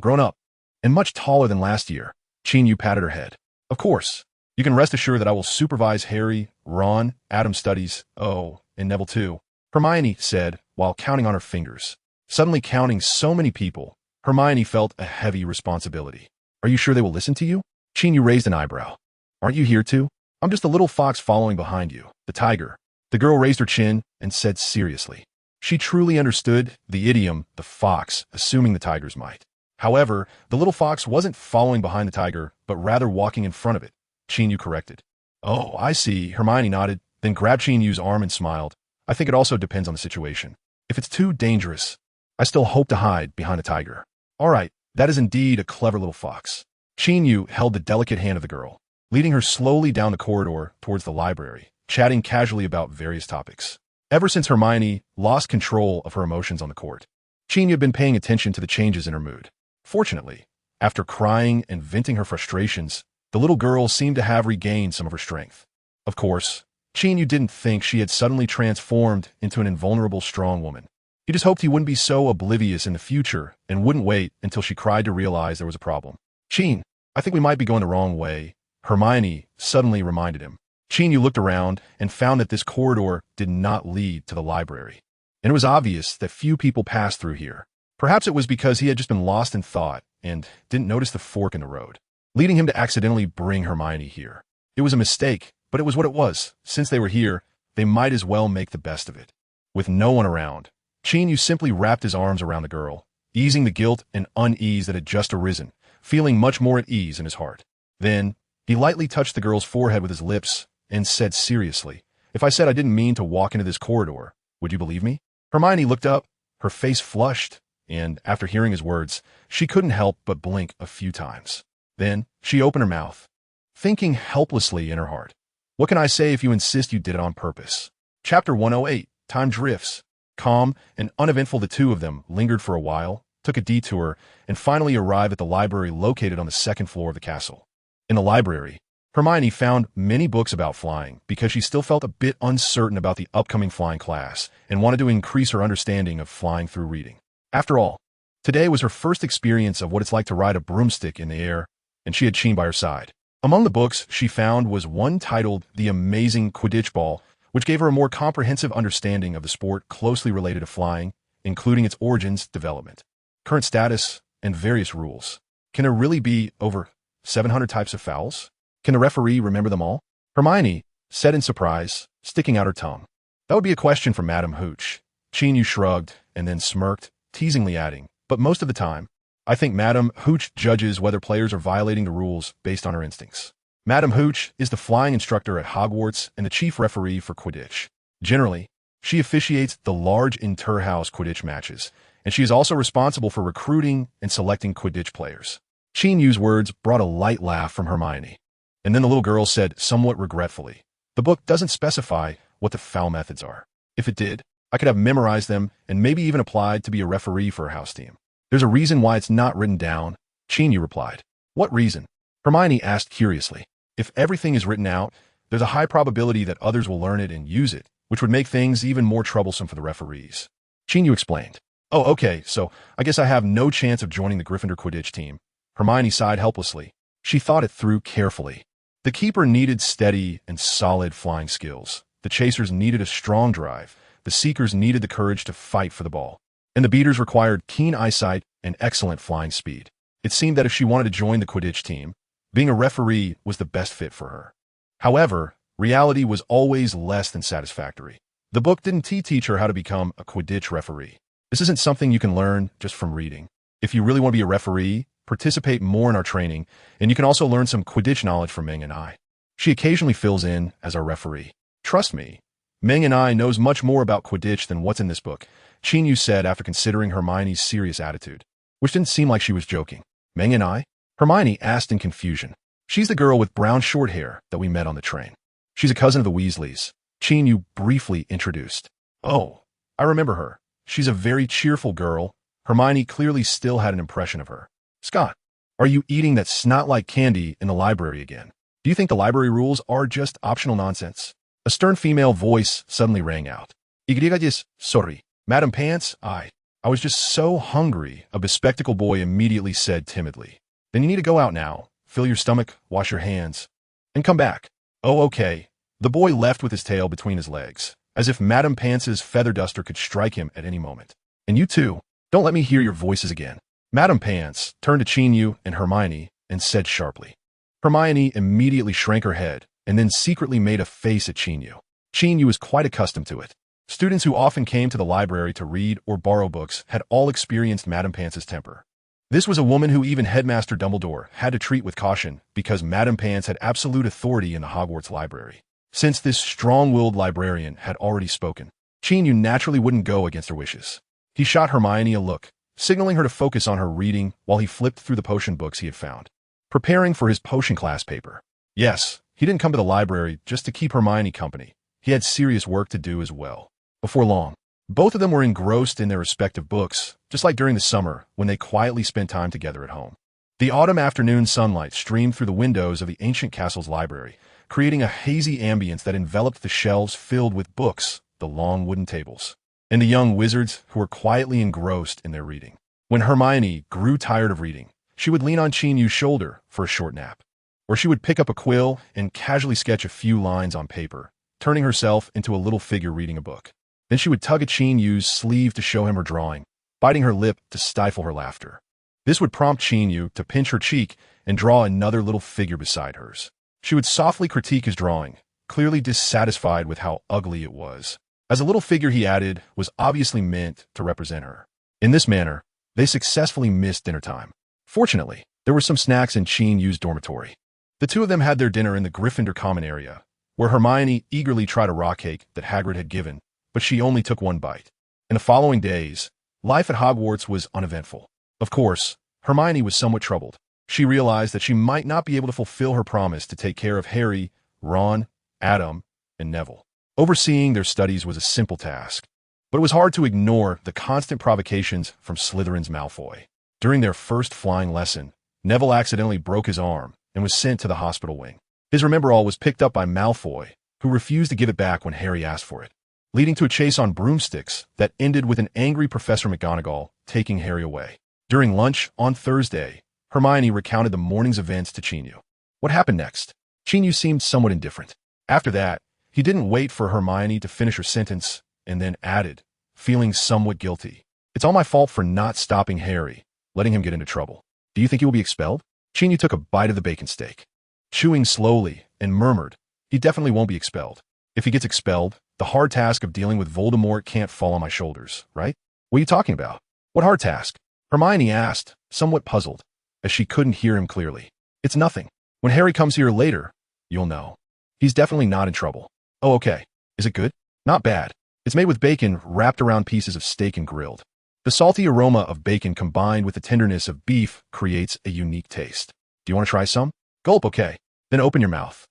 grown up. And much taller than last year. Qin Yu patted her head. Of course. You can rest assured that I will supervise Harry, Ron, Adam's studies, and Neville too, Hermione said while counting on her fingers. Suddenly counting so many people, Hermione felt a heavy responsibility. Are you sure they will listen to you? Qin Yu raised an eyebrow. Aren't you here too? I'm just a little fox following behind you, the tiger. The girl raised her chin and said seriously. She truly understood the idiom, the fox, assuming the tigers might. However, the little fox wasn't following behind the tiger, but rather walking in front of it. Qin Yu corrected. Oh, I see, Hermione nodded, then grabbed Qin Yu's arm and smiled. I think it also depends on the situation. If it's too dangerous, I still hope to hide behind a tiger. All right, that is indeed a clever little fox. Qin Yu held the delicate hand of the girl, leading her slowly down the corridor towards the library, chatting casually about various topics. Ever since Hermione lost control of her emotions on the court, Qin Yu had been paying attention to the changes in her mood. Fortunately, after crying and venting her frustrations, the little girl seemed to have regained some of her strength. Of course, Qin Yu didn't think she had suddenly transformed into an invulnerable strong woman. He just hoped he wouldn't be so oblivious in the future and wouldn't wait until she cried to realize there was a problem. Qin, I think we might be going the wrong way, Hermione suddenly reminded him. Qin Yu looked around and found that this corridor did not lead to the library. And it was obvious that few people passed through here. Perhaps it was because he had just been lost in thought and didn't notice the fork in the road, leading him to accidentally bring Hermione here. It was a mistake, but it was what it was. Since they were here, they might as well make the best of it. With no one around, Qin Yu simply wrapped his arms around the girl, easing the guilt and unease that had just arisen, feeling much more at ease in his heart. Then, he lightly touched the girl's forehead with his lips and said seriously, if I said I didn't mean to walk into this corridor, would you believe me? Hermione looked up, her face flushed, and after hearing his words, she couldn't help but blink a few times. Then, she opened her mouth, thinking helplessly in her heart. What can I say if you insist you did it on purpose? Chapter 108, Time Drifts. Calm and uneventful, the two of them lingered for a while, took a detour, and finally arrived at the library located on the second floor of the castle. In the library, Hermione found many books about flying because she still felt a bit uncertain about the upcoming flying class and wanted to increase her understanding of flying through reading. After all, today was her first experience of what it's like to ride a broomstick in the air, and she had Qin by her side. Among the books she found was one titled The Amazing Quidditch Ball, which gave her a more comprehensive understanding of the sport closely related to flying, including its origins, development, current status, and various rules. Can there really be over 700 types of fouls? Can the referee remember them all? Hermione said in surprise, sticking out her tongue. That would be a question for Madame Hooch. Qin Yu shrugged and then smirked, teasingly adding, but most of the time, I think Madame Hooch judges whether players are violating the rules based on her instincts. Madame Hooch is the flying instructor at Hogwarts and the chief referee for Quidditch. Generally, she officiates the large inter-house Quidditch matches, and she is also responsible for recruiting and selecting Quidditch players. Qin Yu's words brought a light laugh from Hermione. And then the little girl said somewhat regretfully, the book doesn't specify what the foul methods are. If it did, I could have memorized them and maybe even applied to be a referee for a house team. There's a reason why it's not written down, Qin Yu replied. What reason? Hermione asked curiously. If everything is written out, there's a high probability that others will learn it and use it, which would make things even more troublesome for the referees. Qin Yu explained. Oh, okay, so I guess I have no chance of joining the Gryffindor Quidditch team. Hermione sighed helplessly. She thought it through carefully. The keeper needed steady and solid flying skills. The chasers needed a strong drive. The seekers needed the courage to fight for the ball. And the beaters required keen eyesight and excellent flying speed. It seemed that if she wanted to join the Quidditch team, being a referee was the best fit for her. However, reality was always less than satisfactory. The book didn't teach her how to become a Quidditch referee. This isn't something you can learn just from reading. If you really want to be a referee, participate more in our training, and you can also learn some Quidditch knowledge from Ming and I. She occasionally fills in as our referee. Trust me, Ming and I knows much more about Quidditch than what's in this book, Qin Yu said after considering Hermione's serious attitude. which didn't seem like she was joking. Meng and I? Hermione asked in confusion. She's the girl with brown short hair that we met on the train. She's a cousin of the Weasleys. Qin Yu briefly introduced. Oh, I remember her. She's a very cheerful girl. Hermione clearly still had an impression of her. Scott, are you eating that snot-like candy in the library again? Do you think the library rules are just optional nonsense? A stern female voice suddenly rang out. Sorry, Madam Pants, I was just so hungry, a bespectacled boy immediately said timidly. Then you need to go out now, fill your stomach, wash your hands, and come back. Oh, okay. The boy left with his tail between his legs, as if Madam Pants's feather duster could strike him at any moment. And you too, don't let me hear your voices again. Madam Pants turned to Qin Yu and Hermione and said sharply. Hermione immediately shrank her head and then secretly made a face at Qin Yu. Qin Yu was quite accustomed to it. Students who often came to the library to read or borrow books had all experienced Madam Pants's temper. This was a woman who even Headmaster Dumbledore had to treat with caution because Madam Pants had absolute authority in the Hogwarts library. Since this strong-willed librarian had already spoken, Qin Yu naturally wouldn't go against her wishes. He shot Hermione a look, signaling her to focus on her reading while he flipped through the potion books he had found, preparing for his potion class paper. Yes, he didn't come to the library just to keep Hermione company. He had serious work to do as well. Before long, both of them were engrossed in their respective books, just like during the summer when they quietly spent time together at home. The autumn afternoon sunlight streamed through the windows of the ancient castle's library, creating a hazy ambience that enveloped the shelves filled with books, the long wooden tables, and the young wizards who were quietly engrossed in their reading. When Hermione grew tired of reading, she would lean on Qin Yu's shoulder for a short nap, or she would pick up a quill and casually sketch a few lines on paper, turning herself into a little figure reading a book. Then she would tug at Qin Yu's sleeve to show him her drawing, biting her lip to stifle her laughter. This would prompt Qin Yu to pinch her cheek and draw another little figure beside hers. She would softly critique his drawing, clearly dissatisfied with how ugly it was, as a little figure he added was obviously meant to represent her. In this manner, they successfully missed dinner time. Fortunately, there were some snacks in Qin Yu's dormitory. The two of them had their dinner in the Gryffindor common area, where Hermione eagerly tried a raw cake that Hagrid had given, but she only took one bite. In the following days, life at Hogwarts was uneventful. Of course, Hermione was somewhat troubled. She realized that she might not be able to fulfill her promise to take care of Harry, Ron, Adam, and Neville. Overseeing their studies was a simple task, but it was hard to ignore the constant provocations from Slytherin's Malfoy. During their first flying lesson, Neville accidentally broke his arm and was sent to the hospital wing. His Remember-All was picked up by Malfoy, who refused to give it back when Harry asked for it, leading to a chase on broomsticks that ended with an angry Professor McGonagall taking Harry away. During lunch on Thursday, Hermione recounted the morning's events to Qin Yu. What happened next? Qin Yu seemed somewhat indifferent. After that, he didn't wait for Hermione to finish her sentence and then added, feeling somewhat guilty. It's all my fault for not stopping Harry, letting him get into trouble. Do you think he will be expelled? Qin Yu took a bite of the bacon steak, chewing slowly, and murmured, he definitely won't be expelled. If he gets expelled, the hard task of dealing with Voldemort can't fall on my shoulders, right? What are you talking about? What hard task? Hermione asked, somewhat puzzled, as she couldn't hear him clearly. It's nothing. When Harry comes here later, you'll know. He's definitely not in trouble. Oh, okay. Is it good? Not bad. It's made with bacon wrapped around pieces of steak and grilled. The salty aroma of bacon combined with the tenderness of beef creates a unique taste. Do you want to try some? Gulp, okay. Then open your mouth.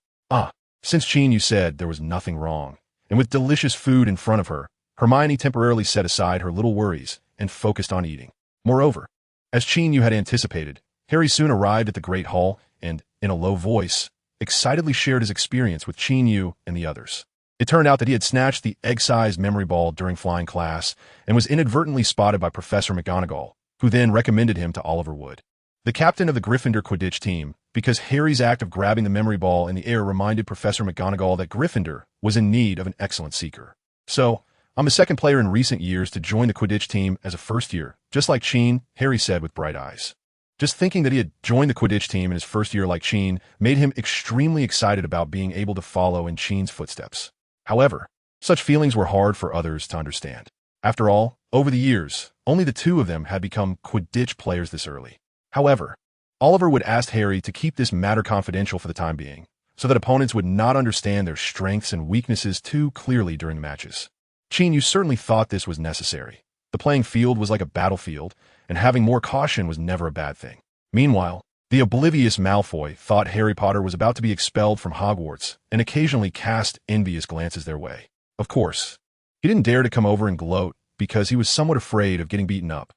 Since Qin Yu said there was nothing wrong, and with delicious food in front of her, Hermione temporarily set aside her little worries and focused on eating. Moreover, as Qin Yu had anticipated, Harry soon arrived at the Great Hall and, in a low voice, excitedly shared his experience with Qin Yu and the others. It turned out that he had snatched the egg-sized memory ball during flying class and was inadvertently spotted by Professor McGonagall, who then recommended him to Oliver Wood, the captain of the Gryffindor Quidditch team, because Harry's act of grabbing the memory ball in the air reminded Professor McGonagall that Gryffindor was in need of an excellent seeker. So, I'm the second player in recent years to join the Quidditch team as a first year, just like Qin, Harry said with bright eyes. Just thinking that he had joined the Quidditch team in his first year like Qin made him extremely excited about being able to follow in Qin's footsteps. However, such feelings were hard for others to understand. After all, over the years, only the two of them had become Quidditch players this early. However, Oliver would ask Harry to keep this matter confidential for the time being, so that opponents would not understand their strengths and weaknesses too clearly during the matches. Qin Yu certainly thought this was necessary, The playing field was like a battlefield, and having more caution was never a bad thing. Meanwhile, the oblivious Malfoy thought Harry Potter was about to be expelled from Hogwarts and occasionally cast envious glances their way. Of course, he didn't dare to come over and gloat because he was somewhat afraid of getting beaten up.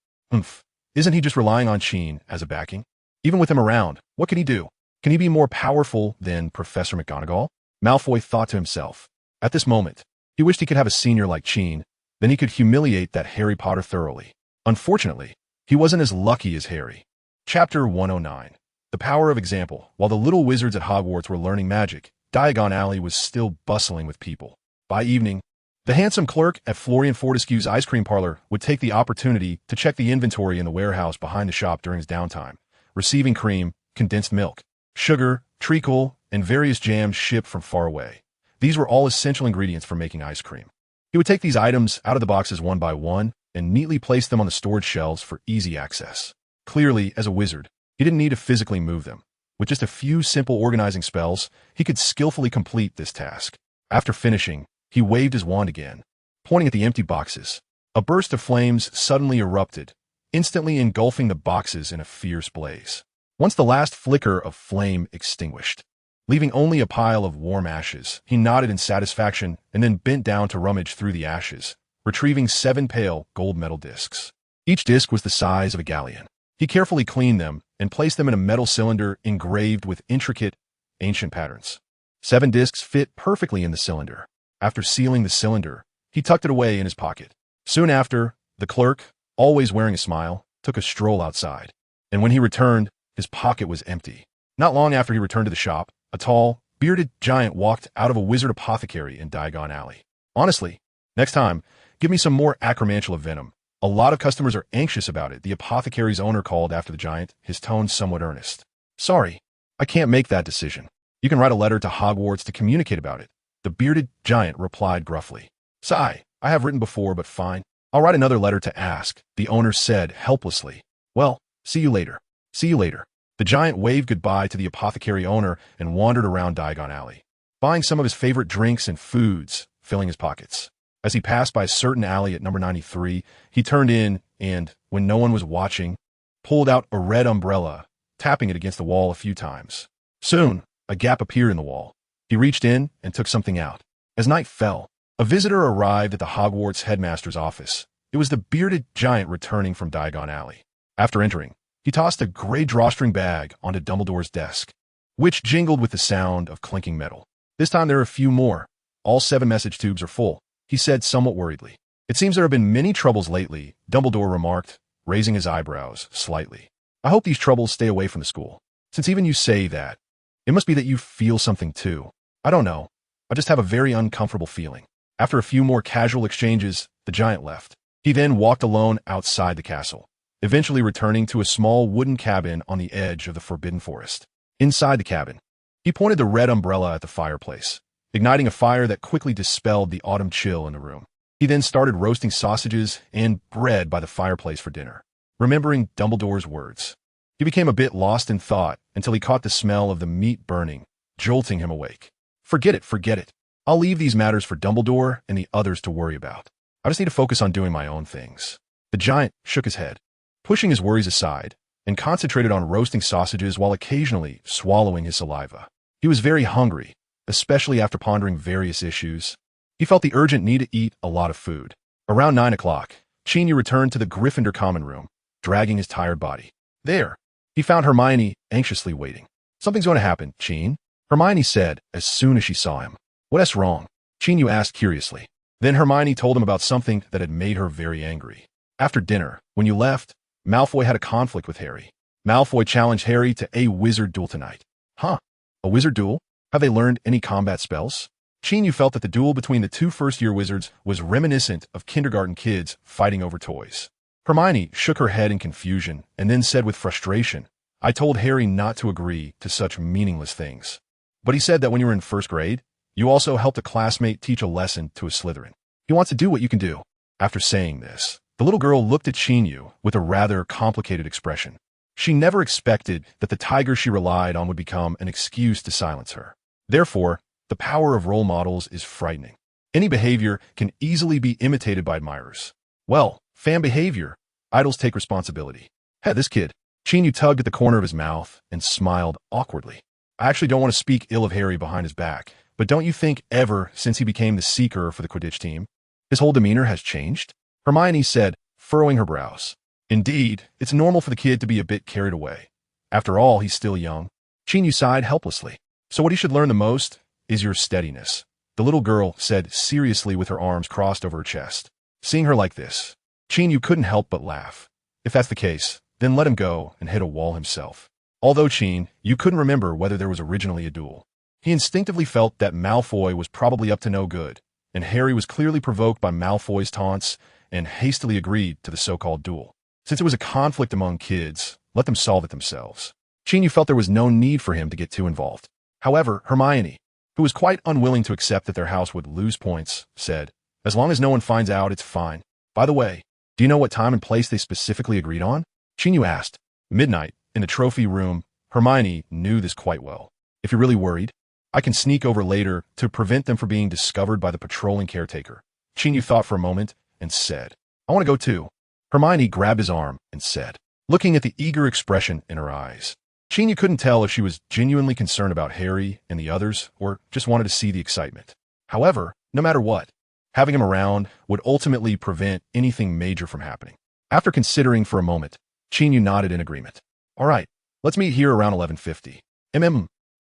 Isn't he just relying on Qin as a backing? Even with him around, what can he do? Can he be more powerful than Professor McGonagall? Malfoy thought to himself. At this moment, he wished he could have a senior like Qin, then he could humiliate that Harry Potter thoroughly. Unfortunately, he wasn't as lucky as Harry. Chapter 109. The Power of Example. While the little wizards at Hogwarts were learning magic, Diagon Alley was still bustling with people. By evening, the handsome clerk at Florian Fortescue's ice cream parlor would take the opportunity to check the inventory in the warehouse behind the shop during his downtime, receiving cream, condensed milk, sugar, treacle, and various jams shipped from far away. These were all essential ingredients for making ice cream. He would take these items out of the boxes one by one and neatly place them on the storage shelves for easy access. Clearly, as a wizard, he didn't need to physically move them. With just a few simple organizing spells, he could skillfully complete this task. After finishing, he waved his wand again, pointing at the empty boxes. A burst of flames suddenly erupted, instantly engulfing the boxes in a fierce blaze. Once the last flicker of flame extinguished, leaving only a pile of warm ashes, he nodded in satisfaction and then bent down to rummage through the ashes, retrieving 7 pale gold metal discs. Each disc was the size of a galleon. He carefully cleaned them and placed them in a metal cylinder engraved with intricate, ancient patterns. 7 discs fit perfectly in the cylinder. After sealing the cylinder, he tucked it away in his pocket. Soon after, the clerk, always wearing a smile, took a stroll outside. And when he returned, his pocket was empty. Not long after he returned to the shop, a tall, bearded giant walked out of a wizard apothecary in Diagon Alley. Honestly, next time, give me some more acromantula venom. A lot of customers are anxious about it, the apothecary's owner called after the giant, his tone somewhat earnest. Sorry, I can't make that decision. You can write a letter to Hogwarts to communicate about it. The bearded giant replied gruffly. Sigh, I have written before, but fine. I'll write another letter to ask, the owner said helplessly. Well, see you later. See you later. The giant waved goodbye to the apothecary owner and wandered around Diagon Alley, buying some of his favorite drinks and foods, filling his pockets. As he passed by a certain alley at number 93, he turned in and, when no one was watching, pulled out a red umbrella, tapping it against the wall a few times. Soon, a gap appeared in the wall. He reached in and took something out. As night fell, a visitor arrived at the Hogwarts headmaster's office. It was the bearded giant returning from Diagon Alley. After entering, he tossed a gray drawstring bag onto Dumbledore's desk, which jingled with the sound of clinking metal. This time there are a few more. All 7 message tubes are full, he said somewhat worriedly. It seems there have been many troubles lately, Dumbledore remarked, raising his eyebrows slightly. I hope these troubles stay away from the school. Since even you say that, it must be that you feel something too. I don't know. I just have a very uncomfortable feeling. After a few more casual exchanges, the giant left. He then walked alone outside the castle, eventually returning to a small wooden cabin on the edge of the Forbidden Forest. Inside the cabin, he pointed the red umbrella at the fireplace, igniting a fire that quickly dispelled the autumn chill in the room. He then started roasting sausages and bread by the fireplace for dinner, remembering Dumbledore's words. He became a bit lost in thought until he caught the smell of the meat burning, jolting him awake. Forget it, forget it. I'll leave these matters for Dumbledore and the others to worry about. I just need to focus on doing my own things. The giant shook his head, pushing his worries aside, and concentrated on roasting sausages while occasionally swallowing his saliva. He was very hungry, especially after pondering various issues. He felt the urgent need to eat a lot of food. Around 9 o'clock, Qin Yu returned to the Gryffindor common room, dragging his tired body. There, he found Hermione anxiously waiting. Something's going to happen, Qin, Hermione said as soon as she saw him. What's wrong? Qin Yu asked curiously. Then Hermione told him about something that had made her very angry. After dinner, when you left, Malfoy had a conflict with Harry. Malfoy challenged Harry to a wizard duel tonight. Huh? A wizard duel? Have they learned any combat spells? Qin Yu felt that the duel between the 2 first-year wizards was reminiscent of kindergarten kids fighting over toys. Hermione shook her head in confusion and then said with frustration, I told Harry not to agree to such meaningless things. But he said that when you were in 1st grade, you also helped a classmate teach a lesson to a Slytherin. He wants to do what you can do. After saying this, the little girl looked at Qin Yu with a rather complicated expression. She never expected that the tiger she relied on would become an excuse to silence her. Therefore, the power of role models is frightening. Any behavior can easily be imitated by admirers. Well, Fan behavior. Idols take responsibility. Hey, this kid. Qin Yu tugged at the corner of his mouth and smiled awkwardly. I actually don't want to speak ill of Harry behind his back, but don't you think ever since he became the seeker for the Quidditch team, his whole demeanor has changed? Hermione said, furrowing her brows. Indeed, it's normal for the kid to be a bit carried away. After all, he's still young. Qin Yu sighed helplessly. So what he should learn the most is your steadiness, the little girl said seriously with her arms crossed over her chest. Seeing her like this, Qin Yu couldn't help but laugh. If that's the case, then let him go and hit a wall himself. Although Qin Yu couldn't remember whether there was originally a duel. He instinctively felt that Malfoy was probably up to no good, and Harry was clearly provoked by Malfoy's taunts and hastily agreed to the so-called duel. Since it was a conflict among kids, let them solve it themselves. Qin Yu felt there was no need for him to get too involved. However, Hermione, who was quite unwilling to accept that their house would lose points, said, as long as no one finds out, it's fine. By the way, do you know what time and place they specifically agreed on? Qin Yu asked. Midnight, in the trophy room. Hermione knew this quite well. If you're really worried, I can sneak over later to prevent them from being discovered by the patrolling caretaker. Qin Yu thought for a moment and said, I want to go too. Hermione grabbed his arm and said, looking at the eager expression in her eyes. Qin Yu couldn't tell if she was genuinely concerned about Harry and the others or just wanted to see the excitement. However, no matter what, having him around would ultimately prevent anything major from happening. After considering for a moment, Qin Yu nodded in agreement. All right, let's meet here around 11:50.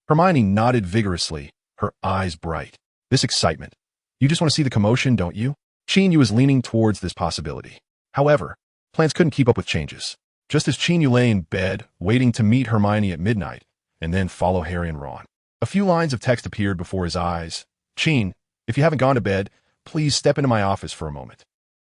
Hermione nodded vigorously, her eyes bright. This excitement. You just want to see the commotion, don't you? Qin Yu was leaning towards this possibility. However, plans couldn't keep up with changes. Just as Qin Yu lay in bed, waiting to meet Hermione at midnight, and then follow Harry and Ron, a few lines of text appeared before his eyes. Qin, if you haven't gone to bed, please step into my office for a moment.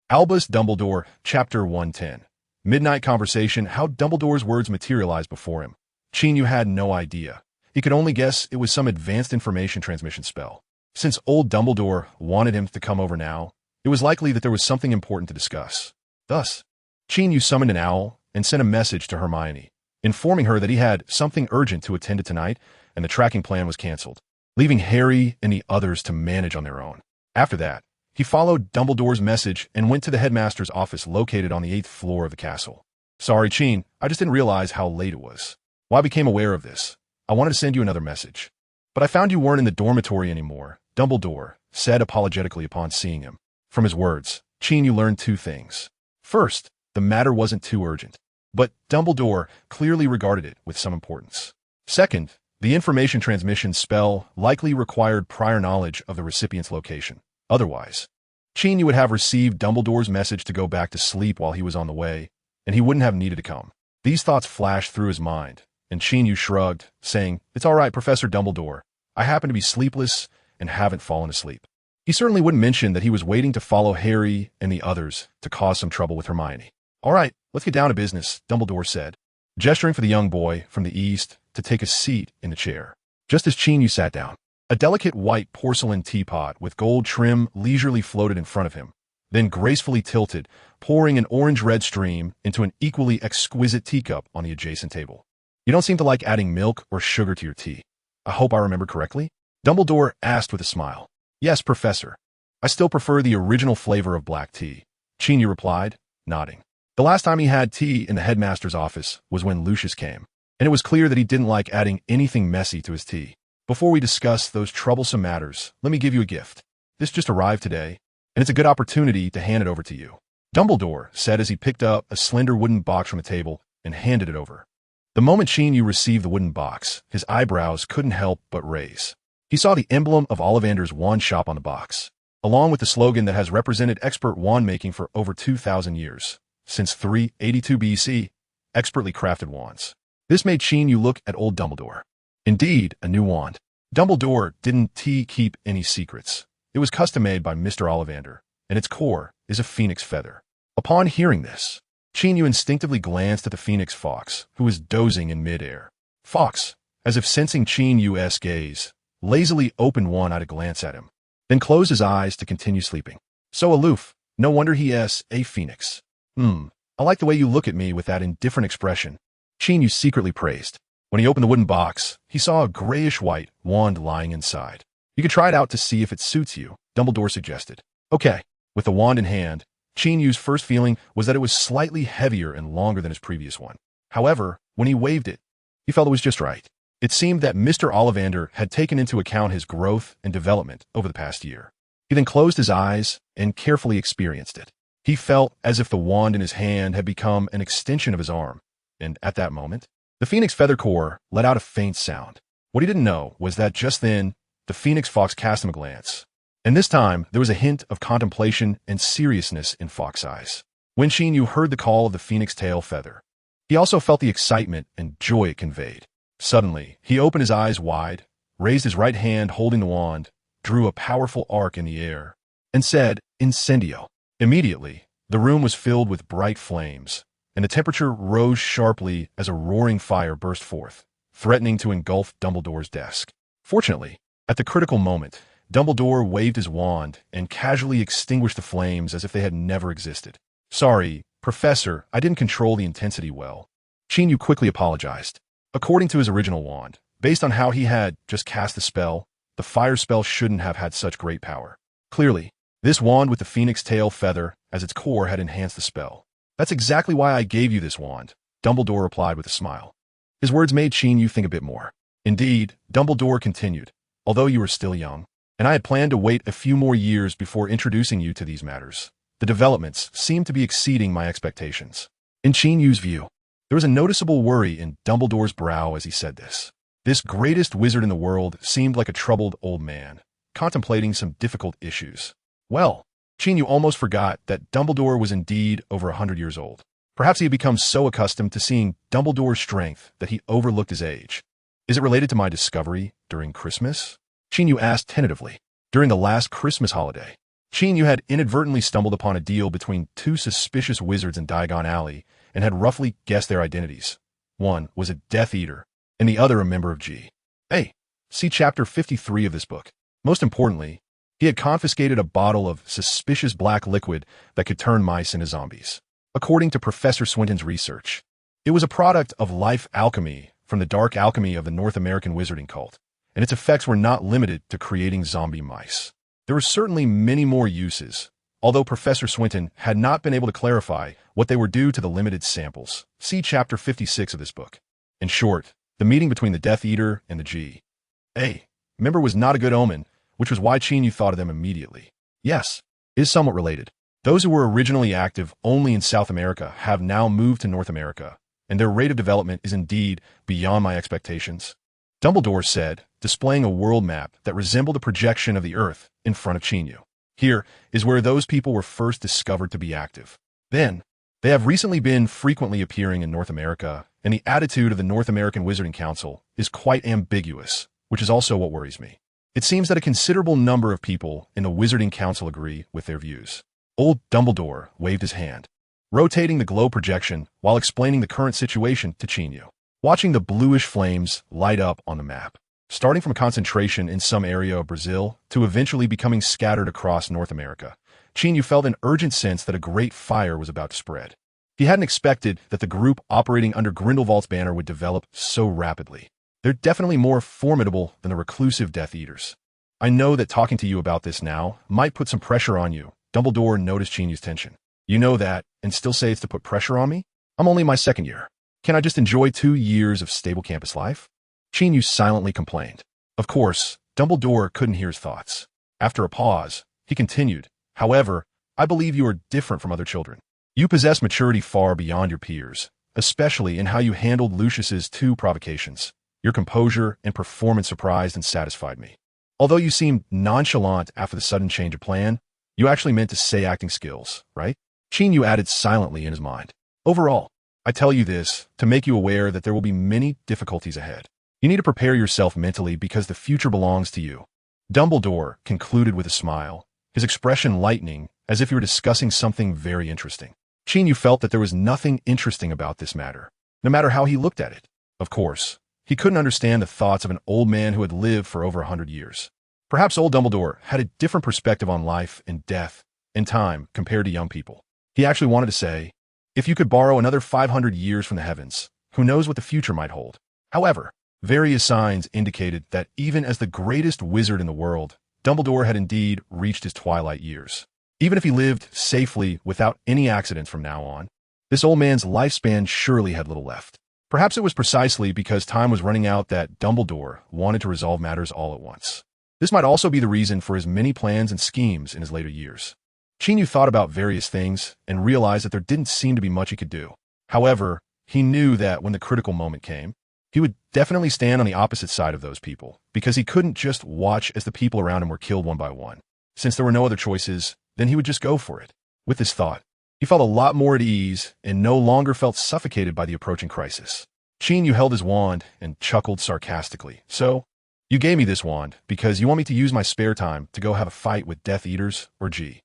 Albus Dumbledore, Chapter 110. Midnight Conversation, how Dumbledore's words materialized before him. Qin Yu had no idea. He could only guess it was some advanced information transmission spell. Since old Dumbledore wanted him to come over now, it was likely that there was something important to discuss. Thus, Qin Yu summoned an owl and sent a message to Hermione, informing her that he had something urgent to attend to tonight and the tracking plan was cancelled, leaving Harry and the others to manage on their own. After that, he followed Dumbledore's message and went to the headmaster's office located on the 8th floor of the castle. Sorry, Qin, I just didn't realize how late it was. Well, I became aware of this. I wanted to send you another message. But I found you weren't in the dormitory anymore, Dumbledore said apologetically upon seeing him. From his words, Qin Yu learned two things. First, the matter wasn't too urgent, but Dumbledore clearly regarded it with some importance. Second, the information transmission spell likely required prior knowledge of the recipient's location. Otherwise, Qin Yu would have received Dumbledore's message to go back to sleep while he was on the way, and he wouldn't have needed to come. These thoughts flashed through his mind, and Qin Yu shrugged, saying, It's all right, Professor Dumbledore. I happen to be sleepless and haven't fallen asleep. He certainly wouldn't mention that he was waiting to follow Harry and the others to cause some trouble with Hermione. All right, let's get down to business, Dumbledore said, gesturing for the young boy from the east to take a seat in the chair. Just as Qin Yu sat down, a delicate white porcelain teapot with gold trim leisurely floated in front of him, then gracefully tilted, pouring an orange-red stream into an equally exquisite teacup on the adjacent table. You don't seem to like adding milk or sugar to your tea. I hope I remember correctly? Dumbledore asked with a smile. Yes, Professor. I still prefer the original flavor of black tea, Qin Yu replied, nodding. The last time he had tea in the headmaster's office was when Lucius came, and it was clear that he didn't like adding anything messy to his tea. Before we discuss those troublesome matters, let me give you a gift. This just arrived today, and it's a good opportunity to hand it over to you, Dumbledore said as he picked up a slender wooden box from the table and handed it over. The moment Qin Yu received the wooden box, his eyebrows couldn't help but raise. He saw the emblem of Ollivander's wand shop on the box, along with the slogan that has represented expert wand making for over 2,000 years. Since 382 BC, expertly crafted wands. This made Qin Yu look at old Dumbledore. Indeed, a new wand. Dumbledore didn't keep any secrets. It was custom made by Mr. Ollivander, and its core is a phoenix feather. Upon hearing this, Qin Yu instinctively glanced at the phoenix fox, who was dozing in midair. Fox, as if sensing Qin Yu's gaze, lazily opened one eye to glance at him, then closed his eyes to continue sleeping. So aloof, no wonder he is a phoenix. I like the way you look at me with that indifferent expression, Qin Yu secretly praised. When he opened the wooden box, he saw a grayish-white wand lying inside. You could try it out to see if it suits you, Dumbledore suggested. Okay. With the wand in hand, Qin Yu's first feeling was that it was slightly heavier and longer than his previous one. However, when he waved it, he felt it was just right. It seemed that Mr. Ollivander had taken into account his growth and development over the past year. He then closed his eyes and carefully experienced it. He felt as if the wand in his hand had become an extension of his arm, and at that moment, the phoenix feather core let out a faint sound. What he didn't know was that just then, the phoenix fox cast him a glance. And this time, there was a hint of contemplation and seriousness in Fox's eyes. When Qin Yu heard the call of the phoenix tail feather, he also felt the excitement and joy it conveyed. Suddenly, he opened his eyes wide, raised his right hand holding the wand, drew a powerful arc in the air, and said, "Incendio." Immediately, the room was filled with bright flames, and the temperature rose sharply as a roaring fire burst forth, threatening to engulf Dumbledore's desk. Fortunately, at the critical moment, Dumbledore waved his wand and casually extinguished the flames as if they had never existed. "Sorry, Professor, I didn't control the intensity well." Qin Yu quickly apologized. According to his original wand, based on how he had just cast the spell, the fire spell shouldn't have had such great power. Clearly, this wand with the phoenix tail feather as its core had enhanced the spell. "That's exactly why I gave you this wand," Dumbledore replied with a smile. His words made Qin Yu think a bit more. "Indeed," Dumbledore continued, "although you are still young, and I had planned to wait a few more years before introducing you to these matters, the developments seem to be exceeding my expectations." In Qin Yu's view, there was a noticeable worry in Dumbledore's brow as he said this. This greatest wizard in the world seemed like a troubled old man, contemplating some difficult issues. Well, Qin Yu almost forgot that Dumbledore was indeed over 100 years old. Perhaps he had become so accustomed to seeing Dumbledore's strength that he overlooked his age. "Is it related to my discovery during Christmas?" Qin Yu asked tentatively. During the last Christmas holiday, Qin Yu had inadvertently stumbled upon a deal between two suspicious wizards in Diagon Alley and had roughly guessed their identities. One was a Death Eater, and the other a member of G.A. See Chapter 53 of this book. Most importantly, he had confiscated a bottle of suspicious black liquid that could turn mice into zombies. According to Professor Swinton's research, it was a product of life alchemy from the dark alchemy of the North American wizarding cult, and its effects were not limited to creating zombie mice. There were certainly many more uses, although Professor Swinton had not been able to clarify what they were due to the limited samples. See Chapter 56 of this book. In short, the meeting between the Death Eater and the G.A. member was not a good omen, which was why Qin Yu thought of them immediately. Yes, it is somewhat related. Those who were originally active only in South America have now moved to North America, and their rate of development is indeed beyond my expectations. Dumbledore said, displaying a world map that resembled a projection of the Earth in front of Qin Yu. Here is where those people were first discovered to be active. Then, they have recently been frequently appearing in North America, and the attitude of the North American Wizarding Council is quite ambiguous, which is also what worries me. It seems that a considerable number of people in the Wizarding Council agree with their views. Old Dumbledore waved his hand, rotating the glow projection while explaining the current situation to Qin Yu. Watching the bluish flames light up on the map, starting from a concentration in some area of Brazil to eventually becoming scattered across North America, Qin Yu felt an urgent sense that a great fire was about to spread. He hadn't expected that the group operating under Grindelwald's banner would develop so rapidly. They're definitely more formidable than the reclusive Death Eaters. "I know that talking to you about this now might put some pressure on you." Dumbledore noticed Qin Yu's tension. "You know that, and still say it's to put pressure on me? I'm only in my second year. Can I just enjoy 2 years of stable campus life?" Qin Yu silently complained. Of course, Dumbledore couldn't hear his thoughts. After a pause, he continued, "However, I believe you are different from other children. You possess maturity far beyond your peers, especially in how you handled Lucius's 2 provocations. Your composure and performance surprised and satisfied me. Although you seemed nonchalant after the sudden change of plan, you actually meant to say acting skills, right?" Qin Yu added silently in his mind. "Overall, I tell you this to make you aware that there will be many difficulties ahead. You need to prepare yourself mentally because the future belongs to you." Dumbledore concluded with a smile, his expression lightening as if he were discussing something very interesting. Qin Yu felt that there was nothing interesting about this matter, no matter how he looked at it. Of course, he couldn't understand the thoughts of an old man who had lived for over 100 years. Perhaps old Dumbledore had a different perspective on life and death and time compared to young people. He actually wanted to say, if you could borrow another 500 years from the heavens, who knows what the future might hold. However, various signs indicated that even as the greatest wizard in the world, Dumbledore had indeed reached his twilight years. Even if he lived safely without any accidents from now on, this old man's lifespan surely had little left. Perhaps it was precisely because time was running out that Dumbledore wanted to resolve matters all at once. This might also be the reason for his many plans and schemes in his later years. Qin Yu thought about various things and realized that there didn't seem to be much he could do. However, he knew that when the critical moment came, he would definitely stand on the opposite side of those people, because he couldn't just watch as the people around him were killed one by one. Since there were no other choices, then he would just go for it. With this thought, he felt a lot more at ease and no longer felt suffocated by the approaching crisis. Qin Yu held his wand and chuckled sarcastically. So, you gave me this wand because you want me to use my spare time to go have a fight with Death Eaters, or G?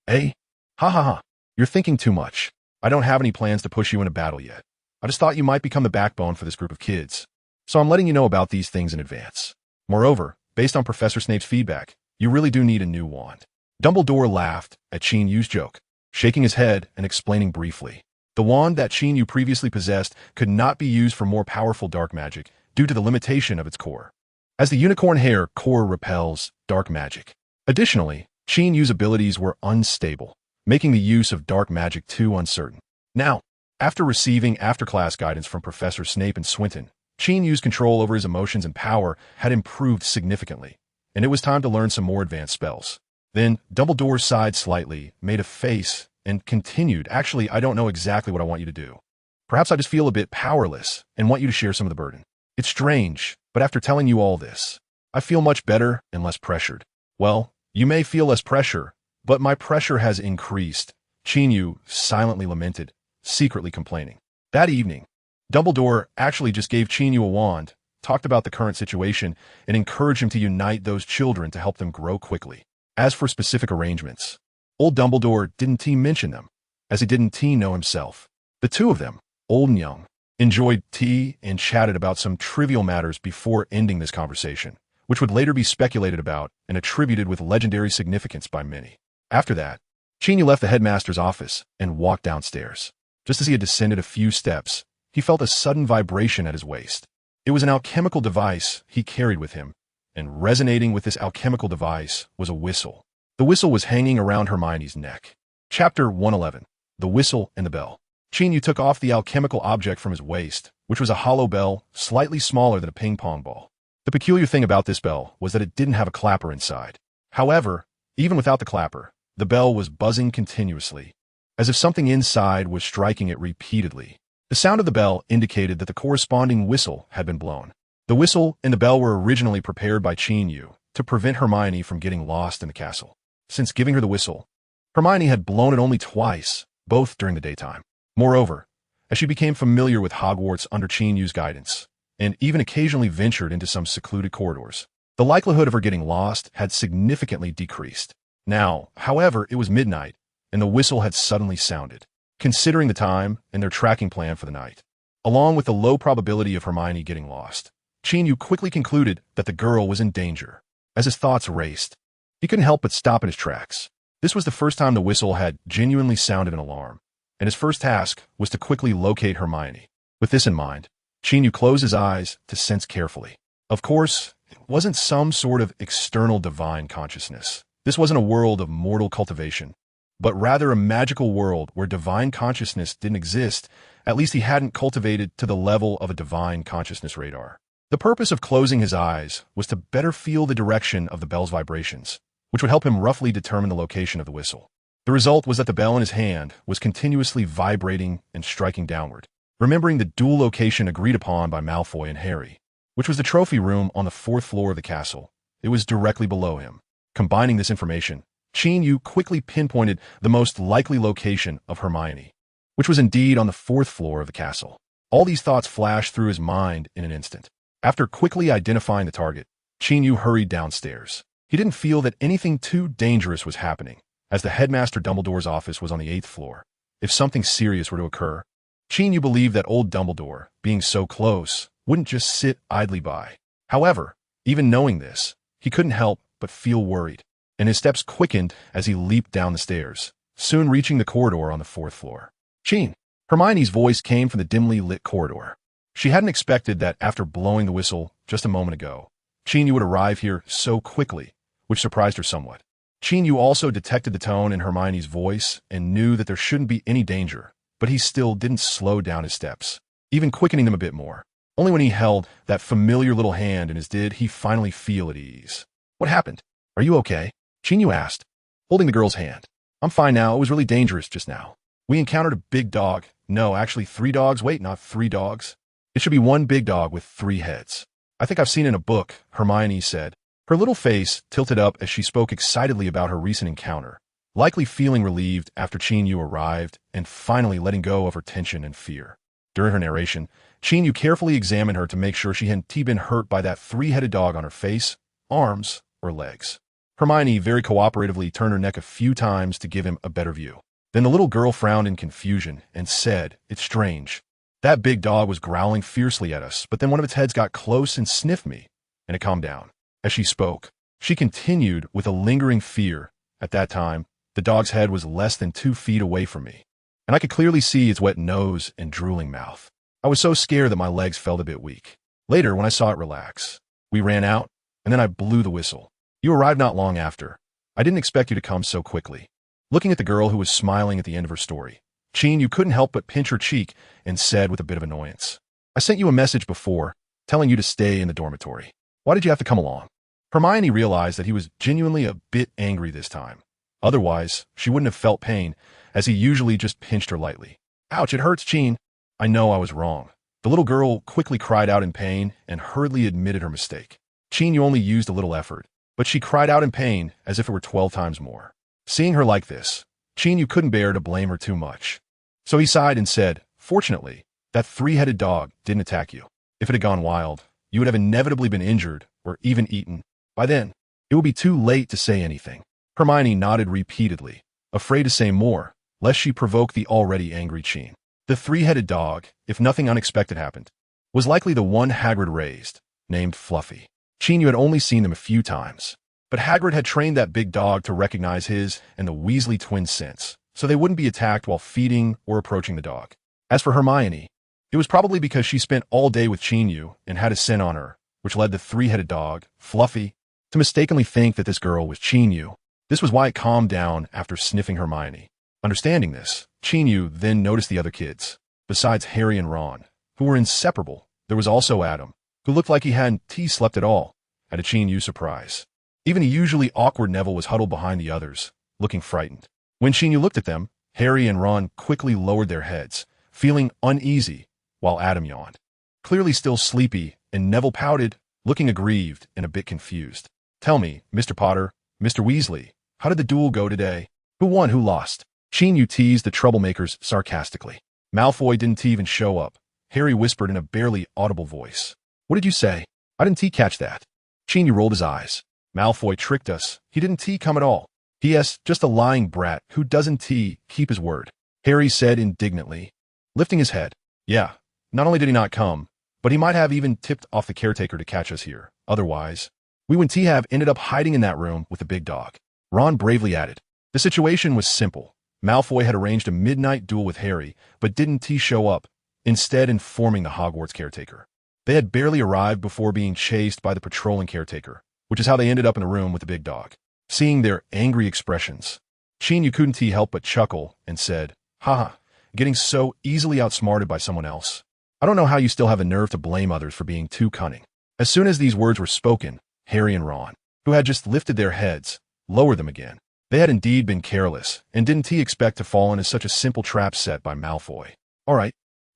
Eh? Ha ha ha. You're thinking too much. I don't have any plans to push you in a battle yet. I just thought you might become the backbone for this group of kids. So I'm letting you know about these things in advance. Moreover, based on Professor Snape's feedback, you really do need a new wand. Dumbledore laughed at Qin Yu's joke, shaking his head and explaining briefly. The wand that Qin Yu previously possessed could not be used for more powerful dark magic due to the limitation of its core, as the unicorn hair core repels dark magic. Additionally, Qin Yu's abilities were unstable, making the use of dark magic too uncertain. Now, after receiving after-class guidance from Professor Snape and Swinton, Qin Yu's control over his emotions and power had improved significantly, and it was time to learn some more advanced spells. Then, Dumbledore sighed slightly, made a face, and continued, "Actually, I don't know exactly what I want you to do. Perhaps I just feel a bit powerless and want you to share some of the burden. It's strange, but after telling you all this, I feel much better and less pressured." "Well, you may feel less pressure, but my pressure has increased," Qin Yu silently lamented, secretly complaining. That evening, Dumbledore actually just gave Qin Yu a wand, talked about the current situation, and encouraged him to unite those children to help them grow quickly. As for specific arrangements, old Dumbledore didn't mention them, as he didn't know himself. The two of them, old and young, enjoyed tea and chatted about some trivial matters before ending this conversation, which would later be speculated about and attributed with legendary significance by many. After that, Qin Yu left the headmaster's office and walked downstairs. Just as he had descended a few steps, he felt a sudden vibration at his waist. It was an alchemical device he carried with him, and resonating with this alchemical device was a whistle. The whistle was hanging around Hermione's neck. Chapter 111. The Whistle and the Bell. Qin Yu took off the alchemical object from his waist, which was a hollow bell slightly smaller than a ping-pong ball. The peculiar thing about this bell was that it didn't have a clapper inside. However, even without the clapper, the bell was buzzing continuously, as if something inside was striking it repeatedly. The sound of the bell indicated that the corresponding whistle had been blown. The whistle and the bell were originally prepared by Qin Yu to prevent Hermione from getting lost in the castle. Since giving her the whistle, Hermione had blown it only twice, both during the daytime. Moreover, as she became familiar with Hogwarts under Qin Yu's guidance, and even occasionally ventured into some secluded corridors, the likelihood of her getting lost had significantly decreased. Now, however, it was midnight, and the whistle had suddenly sounded. Considering the time and their tracking plan for the night, along with the low probability of Hermione getting lost, Qin Yu quickly concluded that the girl was in danger. As his thoughts raced, he couldn't help but stop in his tracks. This was the first time the whistle had genuinely sounded an alarm, and his first task was to quickly locate Hermione. With this in mind, Qin Yu closed his eyes to sense carefully. Of course, it wasn't some sort of external divine consciousness. This wasn't a world of mortal cultivation, but rather a magical world where divine consciousness didn't exist. At least he hadn't cultivated to the level of a divine consciousness radar. The purpose of closing his eyes was to better feel the direction of the bell's vibrations, which would help him roughly determine the location of the whistle. The result was that the bell in his hand was continuously vibrating and striking downward, remembering the dual location agreed upon by Malfoy and Harry, which was the trophy room on the 4th floor of the castle. It was directly below him. Combining this information, Qin Yu quickly pinpointed the most likely location of Hermione, which was indeed on the 4th floor of the castle. All these thoughts flashed through his mind in an instant. After quickly identifying the target, Qin Yu hurried downstairs. He didn't feel that anything too dangerous was happening, as the headmaster Dumbledore's office was on the 8th floor. If something serious were to occur, Qin Yu believed that old Dumbledore, being so close, wouldn't just sit idly by. However, even knowing this, he couldn't help but feel worried, and his steps quickened as he leaped down the stairs, soon reaching the corridor on the 4th floor. "Qin!" Hermione's voice came from the dimly lit corridor. She hadn't expected that after blowing the whistle just a moment ago, Qin Yu would arrive here so quickly, which surprised her somewhat. Qin Yu also detected the tone in Hermione's voice and knew that there shouldn't be any danger, but he still didn't slow down his steps, even quickening them a bit more. Only when he held that familiar little hand in his did he finally feel at ease. What happened? Are you okay? Qin Yu asked, holding the girl's hand. I'm fine now. It was really dangerous just now. We encountered a big dog. No, actually 3 dogs. Wait, not 3 dogs. It should be 1 big dog with 3 heads. I think I've seen it in a book, Hermione said. Her little face tilted up as she spoke excitedly about her recent encounter, likely feeling relieved after Qin Yu arrived and finally letting go of her tension and fear. During her narration, Qin Yu carefully examined her to make sure she hadn't been hurt by that 3-headed dog on her face, arms, or legs. Hermione very cooperatively turned her neck a few times to give him a better view. Then the little girl frowned in confusion and said, "It's strange. That big dog was growling fiercely at us, but then one of its heads got close and sniffed me, and it calmed down." As she spoke, she continued with a lingering fear. At that time, the dog's head was less than 2 feet away from me, and I could clearly see its wet nose and drooling mouth. I was so scared that my legs felt a bit weak. Later, when I saw it relax, we ran out, and then I blew the whistle. You arrived not long after. I didn't expect you to come so quickly. Looking at the girl who was smiling at the end of her story, Qin Yu couldn't help but pinch her cheek and said with a bit of annoyance, I sent you a message before, telling you to stay in the dormitory. Why did you have to come along? Hermione realized that he was genuinely a bit angry this time. Otherwise, she wouldn't have felt pain, as he usually just pinched her lightly. Ouch, it hurts, Qin. I know I was wrong. The little girl quickly cried out in pain and hurriedly admitted her mistake. Qin Yu only used a little effort, but she cried out in pain as if it were 12 times more. Seeing her like this, Qin Yu couldn't bear to blame her too much. So he sighed and said, Fortunately, that 3-headed dog didn't attack you. If it had gone wild, you would have inevitably been injured or even eaten. By then, it would be too late to say anything. Hermione nodded repeatedly, afraid to say more, lest she provoke the already angry Qin. The 3-headed dog, if nothing unexpected happened, was likely the one Hagrid raised, named Fluffy. Qin Yu had only seen them a few times, but Hagrid had trained that big dog to recognize his and the Weasley twins' scents, so they wouldn't be attacked while feeding or approaching the dog. As for Hermione, it was probably because she spent all day with Qin Yu and had a scent on her, which led the 3-headed dog, Fluffy, to mistakenly think that this girl was Qin Yu. This was why it calmed down after sniffing Hermione. Understanding this, Qin Yu then noticed the other kids. Besides Harry and Ron, who were inseparable, there was also Adam, who looked like he hadn't slept at all, at a Qin Yu surprise. Even a usually awkward Neville was huddled behind the others, looking frightened. When Qin Yu looked at them, Harry and Ron quickly lowered their heads, feeling uneasy, while Adam yawned. Clearly still sleepy, and Neville pouted, looking aggrieved and a bit confused. Tell me, Mr. Potter, Mr. Weasley, how did the duel go today? Who won, who lost? Qin Yu teased the troublemakers sarcastically. Malfoy didn't even show up. Harry whispered in a barely audible voice. What did you say? I didn't catch that. Qin Yu rolled his eyes. Malfoy tricked us. He didn't come at all. P.S. Just a lying brat who doesn't keep his word. Harry said indignantly, lifting his head. Yeah, not only did he not come, but he might have even tipped off the caretaker to catch us here. Otherwise, we wouldn't have ended up hiding in that room with the big dog. Ron bravely added. The situation was simple. Malfoy had arranged a midnight duel with Harry, but didn't show up, instead informing the Hogwarts caretaker. They had barely arrived before being chased by the patrolling caretaker, which is how they ended up in the room with the big dog. Seeing their angry expressions, Qin Yu couldn't help but chuckle and said, Haha, getting so easily outsmarted by someone else. I don't know how you still have the nerve to blame others for being too cunning. As soon as these words were spoken, Harry and Ron, who had just lifted their heads, lowered them again. They had indeed been careless, and didn't expect to fall into such a simple trap set by Malfoy. All right,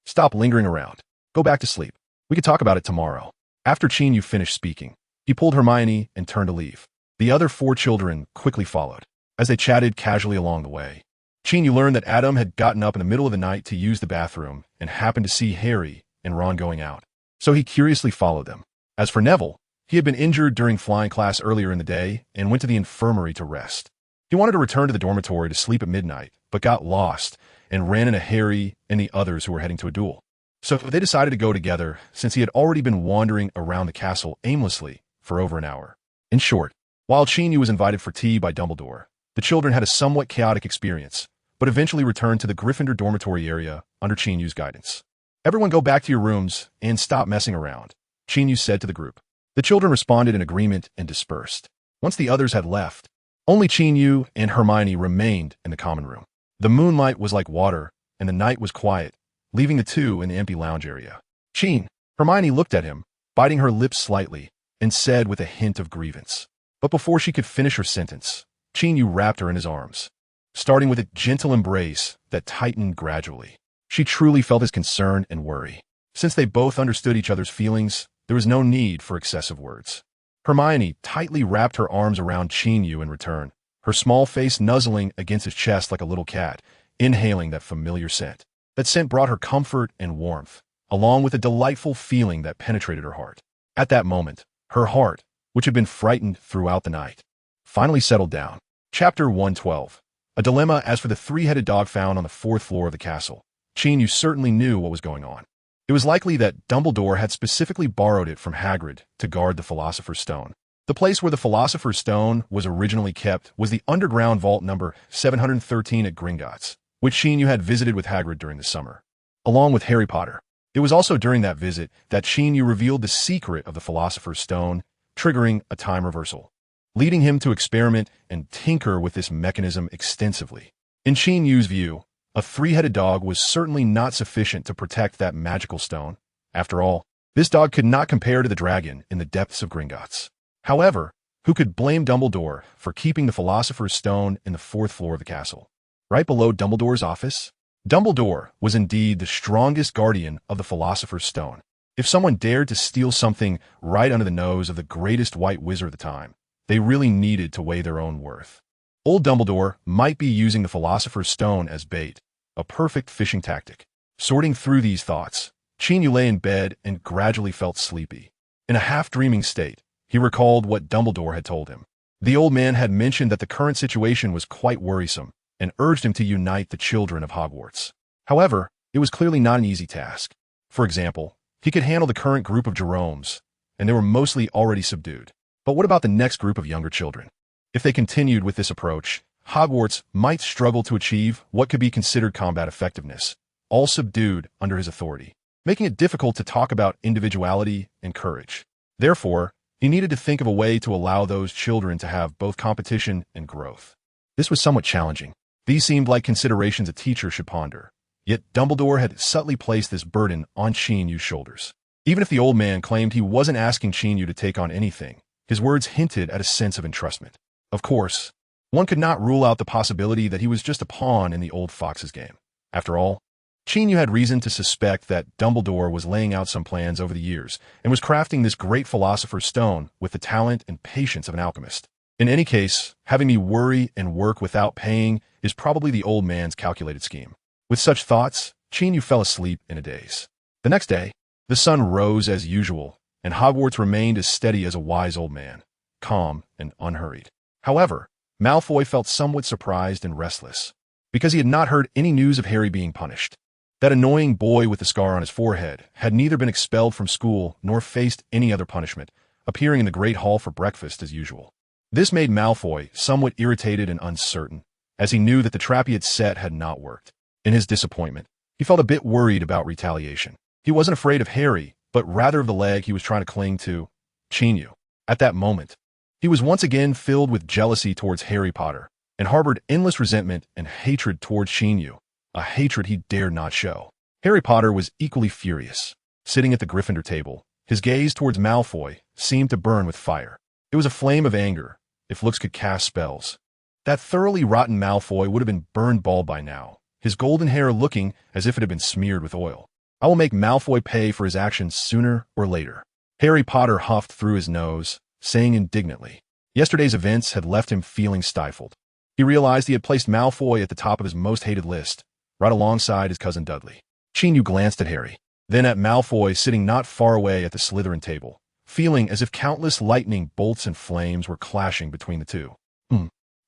stop lingering around. Go back to sleep. We could talk about it tomorrow. After Qin Yu finished speaking, he pulled Hermione and turned to leave. The other 4 children quickly followed. As they chatted casually along the way, Qin Yu learned that Adam had gotten up in the middle of the night to use the bathroom and happened to see Harry and Ron going out. So he curiously followed them. As for Neville, he had been injured during flying class earlier in the day and went to the infirmary to rest. He wanted to return to the dormitory to sleep at midnight, but got lost and ran into Harry and the others who were heading to a duel. So they decided to go together since he had already been wandering around the castle aimlessly for over an hour. In short, while Qin Yu was invited for tea by Dumbledore, the children had a somewhat chaotic experience, but eventually returned to the Gryffindor dormitory area under Qin Yu's guidance. Everyone go back to your rooms and stop messing around, Qin Yu said to the group. The children responded in agreement and dispersed. Once the others had left, Only Qin Yu and Hermione remained in the common room. The moonlight was like water, and the night was quiet, leaving the two in the empty lounge area. Qin, Hermione looked at him, biting her lips slightly, and said with a hint of grievance. But before she could finish her sentence, Qin Yu wrapped her in his arms, starting with a gentle embrace that tightened gradually. She truly felt his concern and worry. Since they both understood each other's feelings, there was no need for excessive words. Hermione tightly wrapped her arms around Qin Yu in return, her small face nuzzling against his chest like a little cat, inhaling that familiar scent. That scent brought her comfort and warmth, along with a delightful feeling that penetrated her heart. At that moment, her heart, which had been frightened throughout the night, finally settled down. Chapter 112. A dilemma as for the three-headed dog found on the fourth floor of the castle. Qin Yu certainly knew what was going on. It was likely that Dumbledore had specifically borrowed it from Hagrid to guard the Philosopher's Stone. The place where the Philosopher's Stone was originally kept was the underground vault number 713 at Gringotts, which Qin Yu had visited with Hagrid during the summer, along with Harry Potter. It was also during that visit that Qin Yu revealed the secret of the Philosopher's Stone, triggering a time reversal, leading him to experiment and tinker with this mechanism extensively. In Qin Yu's view, a three-headed dog was certainly not sufficient to protect that magical stone. After all, this dog could not compare to the dragon in the depths of Gringotts. However, who could blame Dumbledore for keeping the Philosopher's Stone in the fourth floor of the castle, right below Dumbledore's office? Dumbledore was indeed the strongest guardian of the Philosopher's Stone. If someone dared to steal something right under the nose of the greatest white wizard of the time, they really needed to weigh their own worth. Old Dumbledore might be using the Philosopher's Stone as bait, a perfect fishing tactic. Sorting through these thoughts, Qin Yu lay in bed and gradually felt sleepy. In a half-dreaming state, he recalled what Dumbledore had told him. The old man had mentioned that the current situation was quite worrisome and urged him to unite the children of Hogwarts. However, it was clearly not an easy task. For example, he could handle the current group of Jeromes, and they were mostly already subdued. But what about the next group of younger children? If they continued with this approach, Hogwarts might struggle to achieve what could be considered combat effectiveness, all subdued under his authority, making it difficult to talk about individuality and courage. Therefore, he needed to think of a way to allow those children to have both competition and growth. This was somewhat challenging. These seemed like considerations a teacher should ponder. Yet Dumbledore had subtly placed this burden on Qin Yu's shoulders. Even if the old man claimed he wasn't asking Qin Yu to take on anything, his words hinted at a sense of entrustment. Of course, one could not rule out the possibility that he was just a pawn in the old fox's game. After all, Qin Yu had reason to suspect that Dumbledore was laying out some plans over the years and was crafting this great Philosopher's Stone with the talent and patience of an alchemist. In any case, having me worry and work without paying is probably the old man's calculated scheme. With such thoughts, Qin Yu fell asleep in a daze. The next day, the sun rose as usual, and Hogwarts remained as steady as a wise old man, calm and unhurried. However, Malfoy felt somewhat surprised and restless, because he had not heard any news of Harry being punished. That annoying boy with the scar on his forehead had neither been expelled from school nor faced any other punishment, appearing in the Great Hall for breakfast as usual. This made Malfoy somewhat irritated and uncertain, as he knew that the trap he had set had not worked. In his disappointment, he felt a bit worried about retaliation. He wasn't afraid of Harry, but rather of the leg he was trying to cling to, Qin Yu. At that moment, he was once again filled with jealousy towards Harry Potter, and harbored endless resentment and hatred towards Qin Yu, a hatred he dared not show. Harry Potter was equally furious. Sitting at the Gryffindor table, his gaze towards Malfoy seemed to burn with fire. It was a flame of anger, if looks could cast spells. That thoroughly rotten Malfoy would have been burned bald by now, his golden hair looking as if it had been smeared with oil. I will make Malfoy pay for his actions sooner or later. Harry Potter huffed through his nose, saying indignantly. Yesterday's events had left him feeling stifled. He realized he had placed Malfoy at the top of his most hated list, right alongside his cousin Dudley. Qin Yu glanced at Harry, then at Malfoy sitting not far away at the Slytherin table, feeling as if countless lightning bolts and flames were clashing between the two.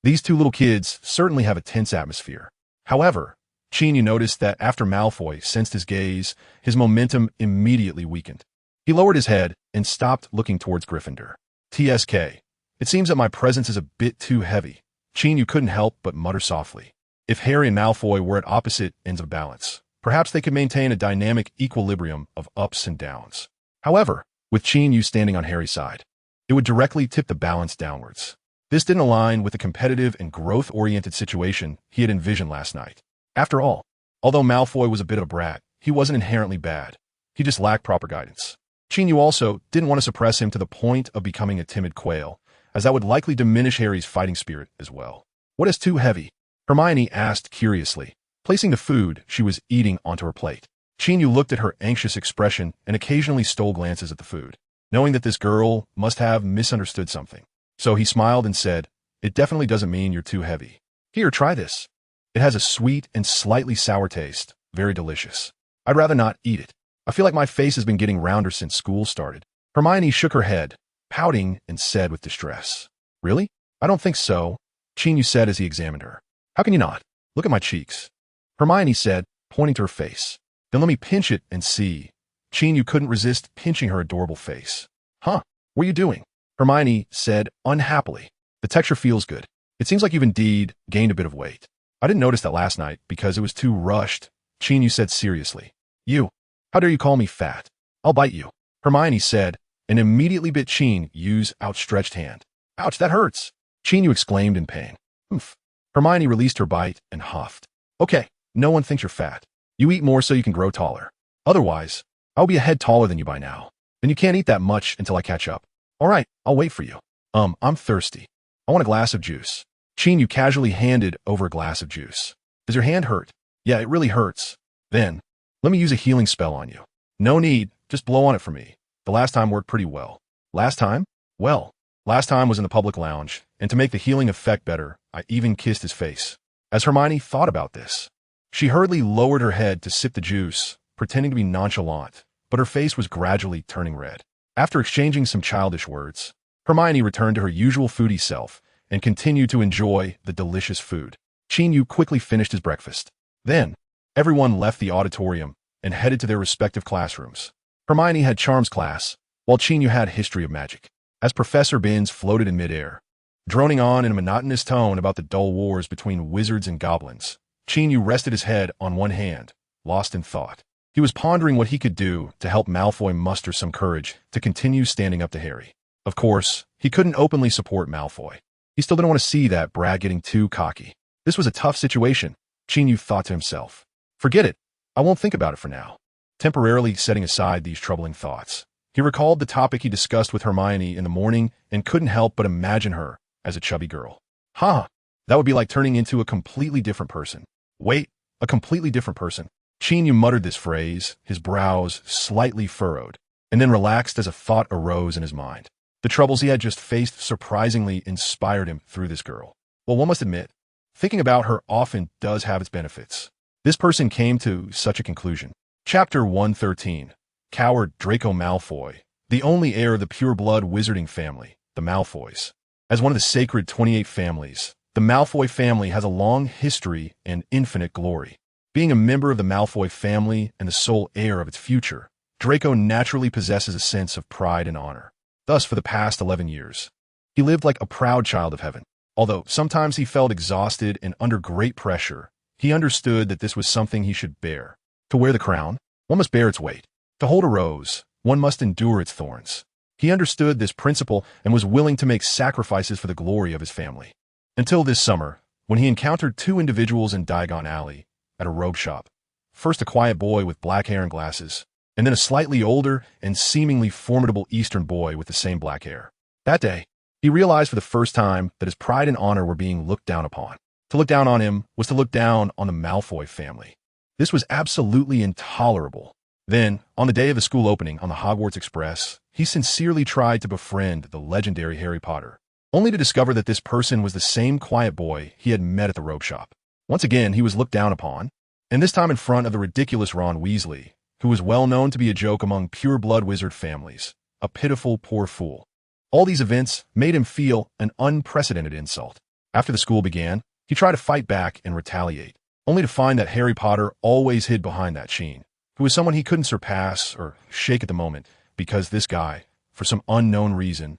These two little kids certainly have a tense atmosphere. However, Qin Yu noticed that after Malfoy sensed his gaze, his momentum immediately weakened. He lowered his head and stopped looking towards Gryffindor. TSK. It seems that my presence is a bit too heavy. Qin Yu couldn't help but mutter softly. If Harry and Malfoy were at opposite ends of balance, perhaps they could maintain a dynamic equilibrium of ups and downs. However, with Qin Yu standing on Harry's side, it would directly tip the balance downwards. This didn't align with the competitive and growth-oriented situation he had envisioned last night. After all, although Malfoy was a bit of a brat, he wasn't inherently bad. He just lacked proper guidance. Qin Yu also didn't want to suppress him to the point of becoming a timid quail, as that would likely diminish Harry's fighting spirit as well. "What is too heavy?" Hermione asked curiously, placing the food she was eating onto her plate. Qin Yu looked at her anxious expression and occasionally stole glances at the food, knowing that this girl must have misunderstood something. So he smiled and said, "It definitely doesn't mean you're too heavy. Here, try this. It has a sweet and slightly sour taste, very delicious. I'd rather not eat it. I feel like my face has been getting rounder since school started." Hermione shook her head, pouting, and said with distress, "Really? I don't think so," Qin Yu said as he examined her. "How can you not? Look at my cheeks." Hermione said, pointing to her face. "Then let me pinch it and see." Qin Yu couldn't resist pinching her adorable face. "Huh? What are you doing?" Hermione said unhappily. "The texture feels good. It seems like you've indeed gained a bit of weight." "I didn't notice that last night because it was too rushed," Qin Yu said seriously. "You, how dare you call me fat? I'll bite you," Hermione said, and immediately bit Qin Yu's outstretched hand. "Ouch, that hurts," Qin Yu exclaimed in pain. "Oof." Hermione released her bite and huffed. "Okay, no one thinks you're fat. You eat more so you can grow taller. Otherwise, I'll be a head taller than you by now. Then you can't eat that much until I catch up. All right, I'll wait for you. I'm thirsty. I want a glass of juice." Qin Yu casually handed over a glass of juice. "Does your hand hurt?" "Yeah, it really hurts." "Then, let me use a healing spell on you." "No need, just blow on it for me. The last time worked pretty well." "Last time?" "Well, last time was in the public lounge, and to make the healing effect better, I even kissed his face." As Hermione thought about this, she hurriedly lowered her head to sip the juice, pretending to be nonchalant, but her face was gradually turning red. After exchanging some childish words, Hermione returned to her usual foodie self and continued to enjoy the delicious food. Qin Yu quickly finished his breakfast. Then, everyone left the auditorium and headed to their respective classrooms. Hermione had Charms class, while Qin Yu had History of Magic. As Professor Binns floated in midair, droning on in a monotonous tone about the dull wars between wizards and goblins, Qin Yu rested his head on one hand, lost in thought. He was pondering what he could do to help Malfoy muster some courage to continue standing up to Harry. Of course, he couldn't openly support Malfoy. He still didn't want to see that brat getting too cocky. This was a tough situation, Qin Yu thought to himself. Forget it. I won't think about it for now. Temporarily setting aside these troubling thoughts, he recalled the topic he discussed with Hermione in the morning and couldn't help but imagine her as a chubby girl. That would be like turning into a completely different person. Wait, a completely different person. Qin Yu muttered this phrase, his brows slightly furrowed, and then relaxed as a thought arose in his mind. The troubles he had just faced surprisingly inspired him through this girl. Well, one must admit, thinking about her often does have its benefits. This person came to such a conclusion. Chapter 113. Coward Draco Malfoy, the only heir of the pure-blood wizarding family, the Malfoys. As one of the sacred 28 families, the Malfoy family has a long history and infinite glory. Being a member of the Malfoy family and the sole heir of its future, Draco naturally possesses a sense of pride and honor. Thus, for the past 11 years, he lived like a proud child of heaven. Although sometimes he felt exhausted and under great pressure, he understood that this was something he should bear. To wear the crown, one must bear its weight. To hold a rose, one must endure its thorns. He understood this principle and was willing to make sacrifices for the glory of his family. Until this summer, when he encountered two individuals in Diagon Alley at a robe shop. First a quiet boy with black hair and glasses, and then a slightly older and seemingly formidable Eastern boy with the same black hair. That day, he realized for the first time that his pride and honor were being looked down upon. To look down on him was to look down on the Malfoy family. This was absolutely intolerable. Then, on the day of the school opening on the Hogwarts Express, he sincerely tried to befriend the legendary Harry Potter, only to discover that this person was the same quiet boy he had met at the robe shop. Once again, he was looked down upon, and this time in front of the ridiculous Ron Weasley, who was well known to be a joke among pure-blood wizard families, a pitiful poor fool. All these events made him feel an unprecedented insult. After the school began, he tried to fight back and retaliate, only to find that Harry Potter always hid behind that sheen, who was someone he couldn't surpass or shake at the moment, because this guy, for some unknown reason,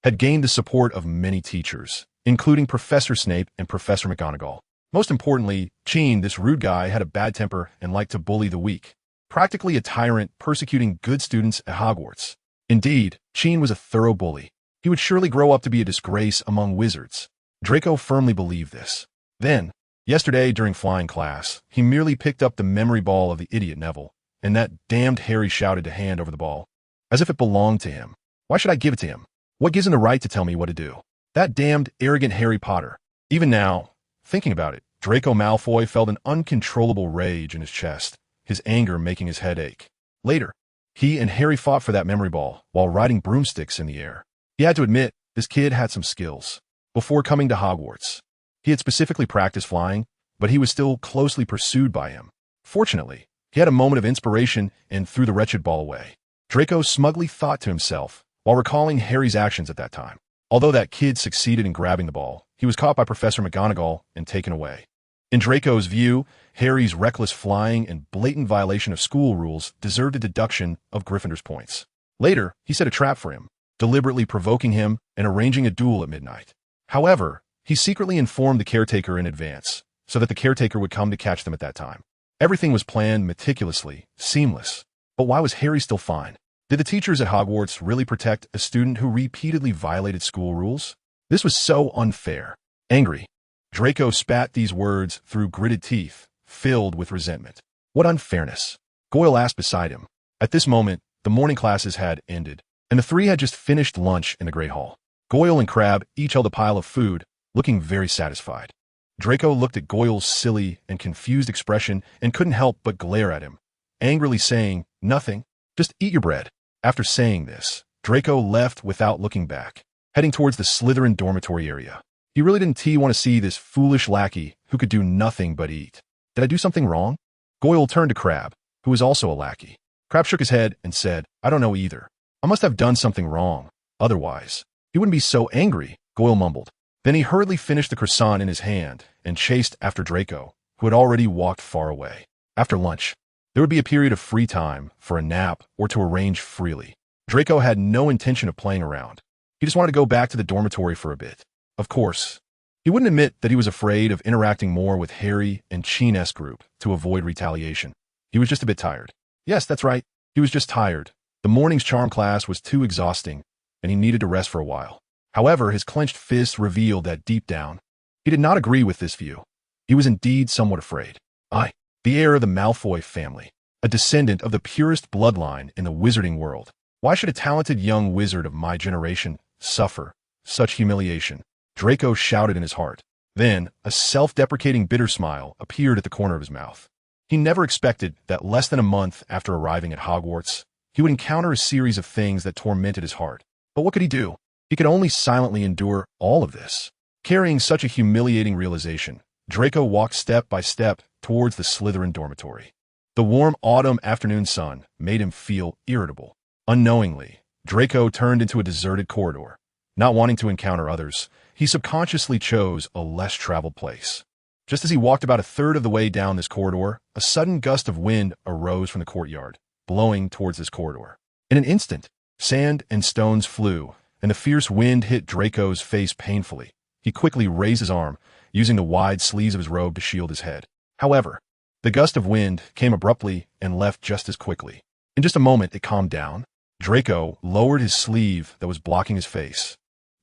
had gained the support of many teachers, including Professor Snape and Professor McGonagall. Most importantly, Qin, this rude guy, had a bad temper and liked to bully the weak, practically a tyrant persecuting good students at Hogwarts. Indeed, Qin was a thorough bully. He would surely grow up to be a disgrace among wizards. Draco firmly believed this. Then, yesterday during flying class, he merely picked up the memory ball of the idiot Neville, and that damned Harry shouted to hand over the ball, as if it belonged to him. Why should I give it to him? What gives him the right to tell me what to do? That damned, arrogant Harry Potter. Even now, thinking about it, Draco Malfoy felt an uncontrollable rage in his chest, his anger making his head ache. Later, he and Harry fought for that memory ball while riding broomsticks in the air. He had to admit, this kid had some skills. Before coming to Hogwarts, he had specifically practiced flying, but he was still closely pursued by him. Fortunately, he had a moment of inspiration and threw the wretched ball away. Draco smugly thought to himself, while recalling Harry's actions at that time. Although that kid succeeded in grabbing the ball, he was caught by Professor McGonagall and taken away. In Draco's view, Harry's reckless flying and blatant violation of school rules deserved a deduction of Gryffindor's points. Later, he set a trap for him, deliberately provoking him and arranging a duel at midnight. However, he secretly informed the caretaker in advance, so that the caretaker would come to catch them at that time. Everything was planned meticulously, seamless. But why was Harry still fine? Did the teachers at Hogwarts really protect a student who repeatedly violated school rules? This was so unfair. Angry, Draco spat these words through gritted teeth, filled with resentment. What unfairness? Goyle asked beside him. At this moment, the morning classes had ended, and the three had just finished lunch in the Great Hall. Goyle and Crabbe each held a pile of food, looking very satisfied. Draco looked at Goyle's silly and confused expression and couldn't help but glare at him, angrily saying, "Nothing. Just eat your bread." After saying this, Draco left without looking back, heading towards the Slytherin dormitory area. He really didn't want to see this foolish lackey who could do nothing but eat. Did I do something wrong? Goyle turned to Crabbe, who was also a lackey. Crabbe shook his head and said, "I don't know either. I must have done something wrong. Otherwise, he wouldn't be so angry," Goyle mumbled. Then he hurriedly finished the croissant in his hand and chased after Draco, who had already walked far away. After lunch, there would be a period of free time for a nap or to arrange freely. Draco had no intention of playing around. He just wanted to go back to the dormitory for a bit. Of course, he wouldn't admit that he was afraid of interacting more with Harry and Qin's group to avoid retaliation. He was just a bit tired. Yes, that's right. He was just tired. The morning's charm class was too exhausting, and he needed to rest for a while. However, his clenched fist revealed that deep down, he did not agree with this view. He was indeed somewhat afraid. The heir of the Malfoy family, a descendant of the purest bloodline in the wizarding world. Why should a talented young wizard of my generation suffer such humiliation? Draco shouted in his heart. Then, a self-deprecating bitter smile appeared at the corner of his mouth. He never expected that less than a month after arriving at Hogwarts, he would encounter a series of things that tormented his heart. But what could he do? He could only silently endure all of this. Carrying such a humiliating realization, Draco walked step by step towards the Slytherin dormitory. The warm autumn afternoon sun made him feel irritable. Unknowingly, Draco turned into a deserted corridor. Not wanting to encounter others, he subconsciously chose a less traveled place. Just as he walked about a third of the way down this corridor, a sudden gust of wind arose from the courtyard, blowing towards this corridor. In an instant, sand and stones flew, and the fierce wind hit Draco's face painfully. He quickly raised his arm, using the wide sleeves of his robe to shield his head. However, the gust of wind came abruptly and left just as quickly. In just a moment, it calmed down. Draco lowered his sleeve that was blocking his face,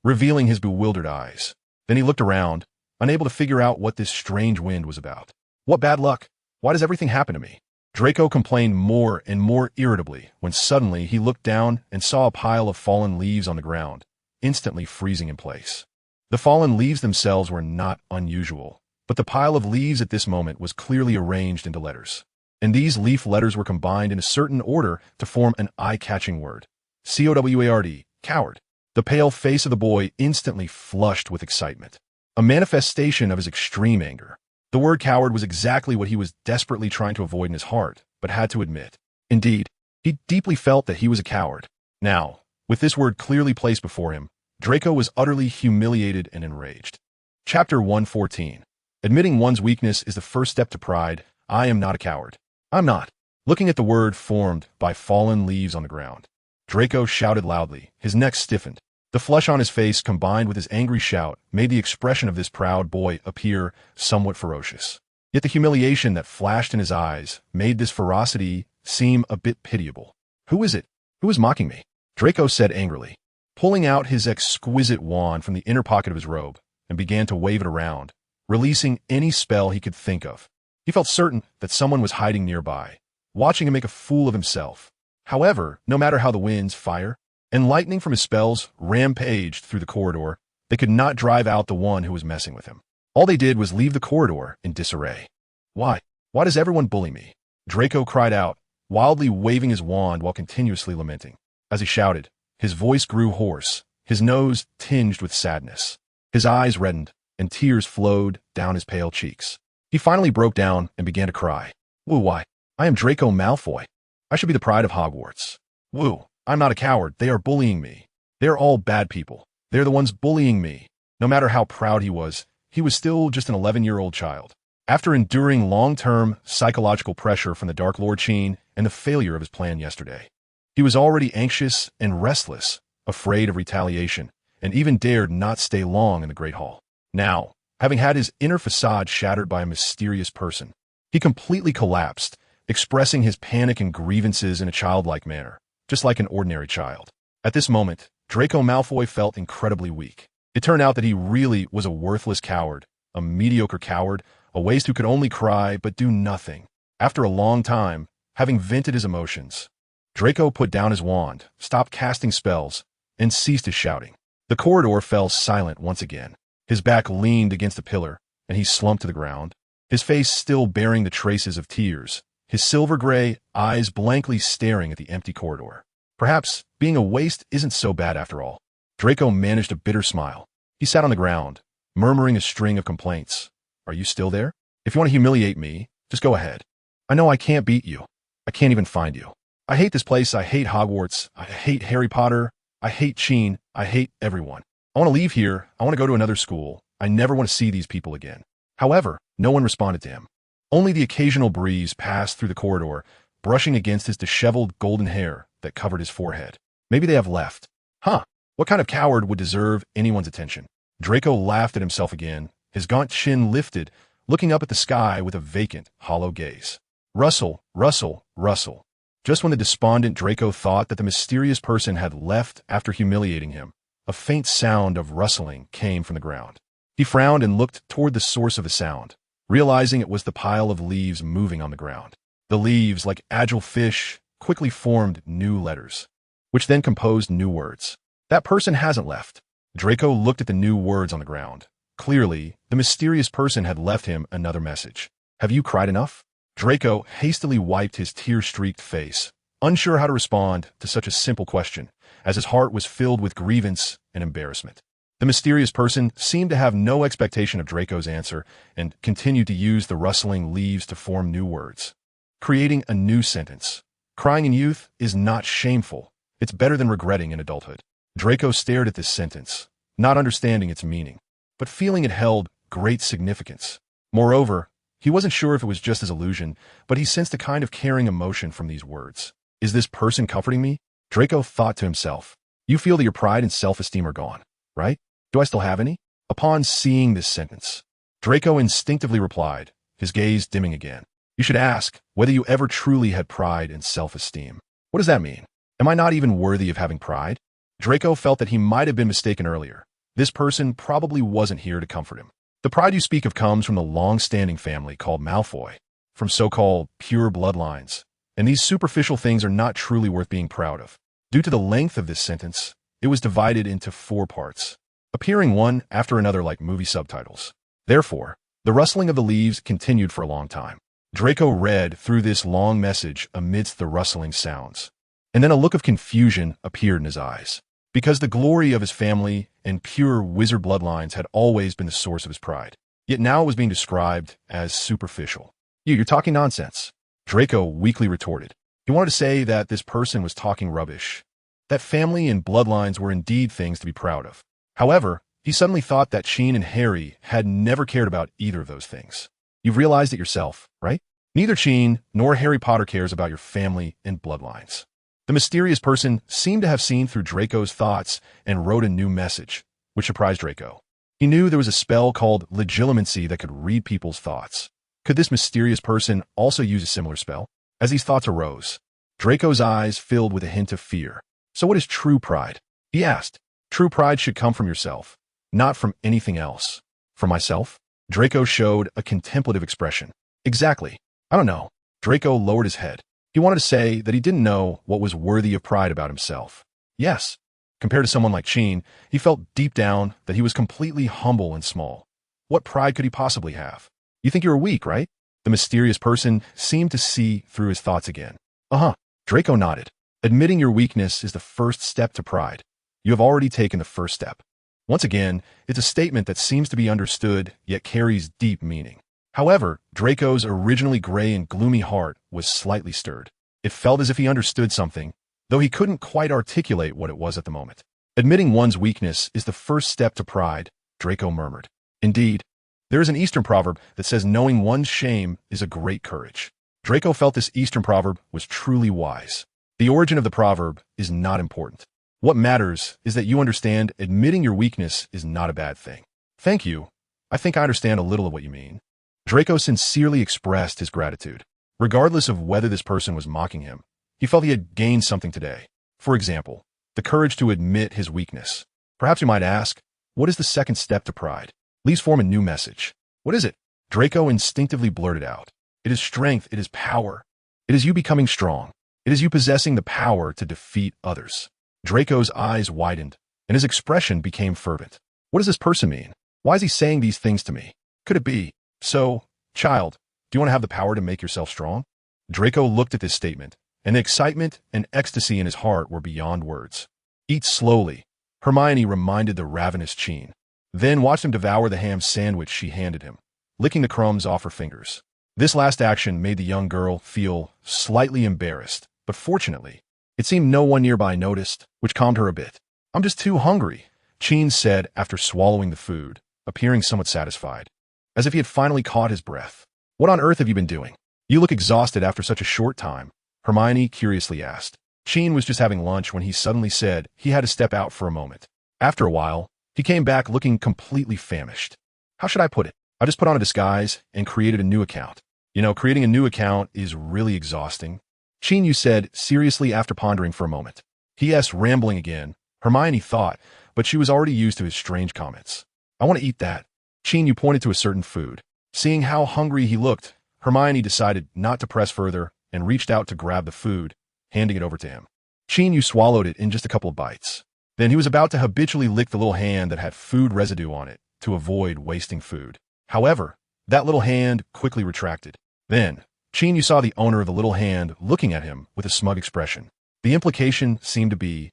revealing his bewildered eyes. Then he looked around, unable to figure out what this strange wind was about. What bad luck! Why does everything happen to me? Draco complained more and more irritably when suddenly he looked down and saw a pile of fallen leaves on the ground, instantly freezing in place. The fallen leaves themselves were not unusual, but the pile of leaves at this moment was clearly arranged into letters. And these leaf letters were combined in a certain order to form an eye-catching word. C-O-W-A-R-D, coward. The pale face of the boy instantly flushed with excitement, a manifestation of his extreme anger. The word coward was exactly what he was desperately trying to avoid in his heart, but had to admit. Indeed, he deeply felt that he was a coward. Now, with this word clearly placed before him, Draco was utterly humiliated and enraged. Chapter 114. Admitting one's weakness is the first step to pride. I am not a coward. I'm not. Looking at the word formed by fallen leaves on the ground, Draco shouted loudly. His neck stiffened. The flush on his face combined with his angry shout made the expression of this proud boy appear somewhat ferocious. Yet the humiliation that flashed in his eyes made this ferocity seem a bit pitiable. Who is it? Who is mocking me? Draco said angrily. pulling out his exquisite wand from the inner pocket of his robe, and began to wave it around, releasing any spell he could think of. He felt certain that someone was hiding nearby, watching him make a fool of himself. However, no matter how the winds, fire, and lightning from his spells rampaged through the corridor, they could not drive out the one who was messing with him. All they did was leave the corridor in disarray. Why? Why does everyone bully me? Draco cried out, wildly waving his wand while continuously lamenting. As he shouted, his voice grew hoarse, his nose tinged with sadness. His eyes reddened, and tears flowed down his pale cheeks. He finally broke down and began to cry. Woo, why? I am Draco Malfoy. I should be the pride of Hogwarts. Woo, I'm not a coward. They are bullying me. They are all bad people. They're the ones bullying me. No matter how proud he was still just an 11-year-old child. After enduring long-term psychological pressure from the Dark Lord Qin and the failure of his plan yesterday, he was already anxious and restless, afraid of retaliation, and even dared not stay long in the Great Hall. Now, having had his inner facade shattered by a mysterious person, he completely collapsed, expressing his panic and grievances in a childlike manner, just like an ordinary child. At this moment, Draco Malfoy felt incredibly weak. It turned out that he really was a worthless coward, a mediocre coward, a waste who could only cry but do nothing. After a long time, having vented his emotions, Draco put down his wand, stopped casting spells, and ceased his shouting. The corridor fell silent once again. His back leaned against a pillar, and he slumped to the ground, his face still bearing the traces of tears, his silver-gray eyes blankly staring at the empty corridor. Perhaps being a waste isn't so bad after all. Draco managed a bitter smile. He sat on the ground, murmuring a string of complaints. Are you still there? If you want to humiliate me, just go ahead. I know I can't beat you. I can't even find you. I hate this place. I hate Hogwarts. I hate Harry Potter. I hate Qin. I hate everyone. I want to leave here. I want to go to another school. I never want to see these people again. However, no one responded to him. Only the occasional breeze passed through the corridor, brushing against his disheveled golden hair that covered his forehead. Maybe they have left. Huh. What kind of coward would deserve anyone's attention? Draco laughed at himself again, his gaunt chin lifted, looking up at the sky with a vacant, hollow gaze. Rustle, rustle, rustle. Just when the despondent Draco thought that the mysterious person had left after humiliating him, a faint sound of rustling came from the ground. He frowned and looked toward the source of the sound, realizing it was the pile of leaves moving on the ground. The leaves, like agile fish, quickly formed new letters, which then composed new words. That person hasn't left. Draco looked at the new words on the ground. Clearly, the mysterious person had left him another message. Have you cried enough? Draco hastily wiped his tear-streaked face, unsure how to respond to such a simple question, as his heart was filled with grievance and embarrassment. The mysterious person seemed to have no expectation of Draco's answer and continued to use the rustling leaves to form new words, creating a new sentence. Crying in youth is not shameful. It's better than regretting in adulthood. Draco stared at this sentence, not understanding its meaning, but feeling it held great significance. Moreover, he wasn't sure if it was just his illusion, but he sensed a kind of caring emotion from these words. Is this person comforting me? Draco thought to himself. You feel that your pride and self-esteem are gone, right? Do I still have any? Upon seeing this sentence, Draco instinctively replied, his gaze dimming again. You should ask whether you ever truly had pride and self-esteem. What does that mean? Am I not even worthy of having pride? Draco felt that he might have been mistaken earlier. This person probably wasn't here to comfort him. The pride you speak of comes from the long-standing family called Malfoy, from so-called pure bloodlines, and these superficial things are not truly worth being proud of. Due to the length of this sentence, it was divided into 4 parts, appearing one after another like movie subtitles. Therefore, the rustling of the leaves continued for a long time. Draco read through this long message amidst the rustling sounds, and then a look of confusion appeared in his eyes. Because the glory of his family and pure wizard bloodlines had always been the source of his pride. Yet now it was being described as superficial. You're talking nonsense, Draco weakly retorted. He wanted to say that this person was talking rubbish, that family and bloodlines were indeed things to be proud of. However, he suddenly thought that Qin and Harry had never cared about either of those things. You've realized it yourself, right? Neither Qin nor Harry Potter cares about your family and bloodlines. The mysterious person seemed to have seen through Draco's thoughts and wrote a new message, which surprised Draco. He knew there was a spell called legilimency that could read people's thoughts. Could this mysterious person also use a similar spell? As these thoughts arose, Draco's eyes filled with a hint of fear. So what is true pride? He asked. True pride should come from yourself, not from anything else. From myself? Draco showed a contemplative expression. Exactly. I don't know. Draco lowered his head. He wanted to say that he didn't know what was worthy of pride about himself. Yes. Compared to someone like Qin, he felt deep down that he was completely humble and small. What pride could he possibly have? You think you're weak, right? The mysterious person seemed to see through his thoughts again. Uh-huh. Draco nodded. Admitting your weakness is the first step to pride. You have already taken the first step. Once again, it's a statement that seems to be understood, yet carries deep meaning. However, Draco's originally gray and gloomy heart was slightly stirred. It felt as if he understood something, though he couldn't quite articulate what it was at the moment. Admitting one's weakness is the first step to pride, Draco murmured. Indeed, there is an Eastern proverb that says knowing one's shame is a great courage. Draco felt this Eastern proverb was truly wise. The origin of the proverb is not important. What matters is that you understand admitting your weakness is not a bad thing. Thank you. I think I understand a little of what you mean. Draco sincerely expressed his gratitude. Regardless of whether this person was mocking him, he felt he had gained something today. For example, the courage to admit his weakness. Perhaps you might ask, what is the second step to pride? Please form a new message. What is it? Draco instinctively blurted out. It is strength. It is power. It is you becoming strong. It is you possessing the power to defeat others. Draco's eyes widened, and his expression became fervent. What does this person mean? Why is he saying these things to me? Could it be? So, child, do you want to have the power to make yourself strong? Draco looked at this statement, and the excitement and ecstasy in his heart were beyond words. Eat slowly, Hermione reminded the ravenous Qin. Then watched him devour the ham sandwich she handed him, licking the crumbs off her fingers. This last action made the young girl feel slightly embarrassed, but fortunately, it seemed no one nearby noticed, which calmed her a bit. I'm just too hungry, Qin said after swallowing the food, appearing somewhat satisfied, as if he had finally caught his breath. What on earth have you been doing? You look exhausted after such a short time, Hermione curiously asked. Qin was just having lunch when he suddenly said he had to step out for a moment. After a while, he came back looking completely famished. How should I put it? I just put on a disguise and created a new account. You know, creating a new account is really exhausting, Qin Yu said seriously after pondering for a moment. P.S. rambling again, Hermione thought, but she was already used to his strange comments. I want to eat that. Qin Yu pointed to a certain food. Seeing how hungry he looked, Hermione decided not to press further and reached out to grab the food, handing it over to him. Qin Yu swallowed it in just a couple of bites. Then he was about to habitually lick the little hand that had food residue on it to avoid wasting food. However, that little hand quickly retracted. Then, Qin Yu saw the owner of the little hand looking at him with a smug expression. The implication seemed to be,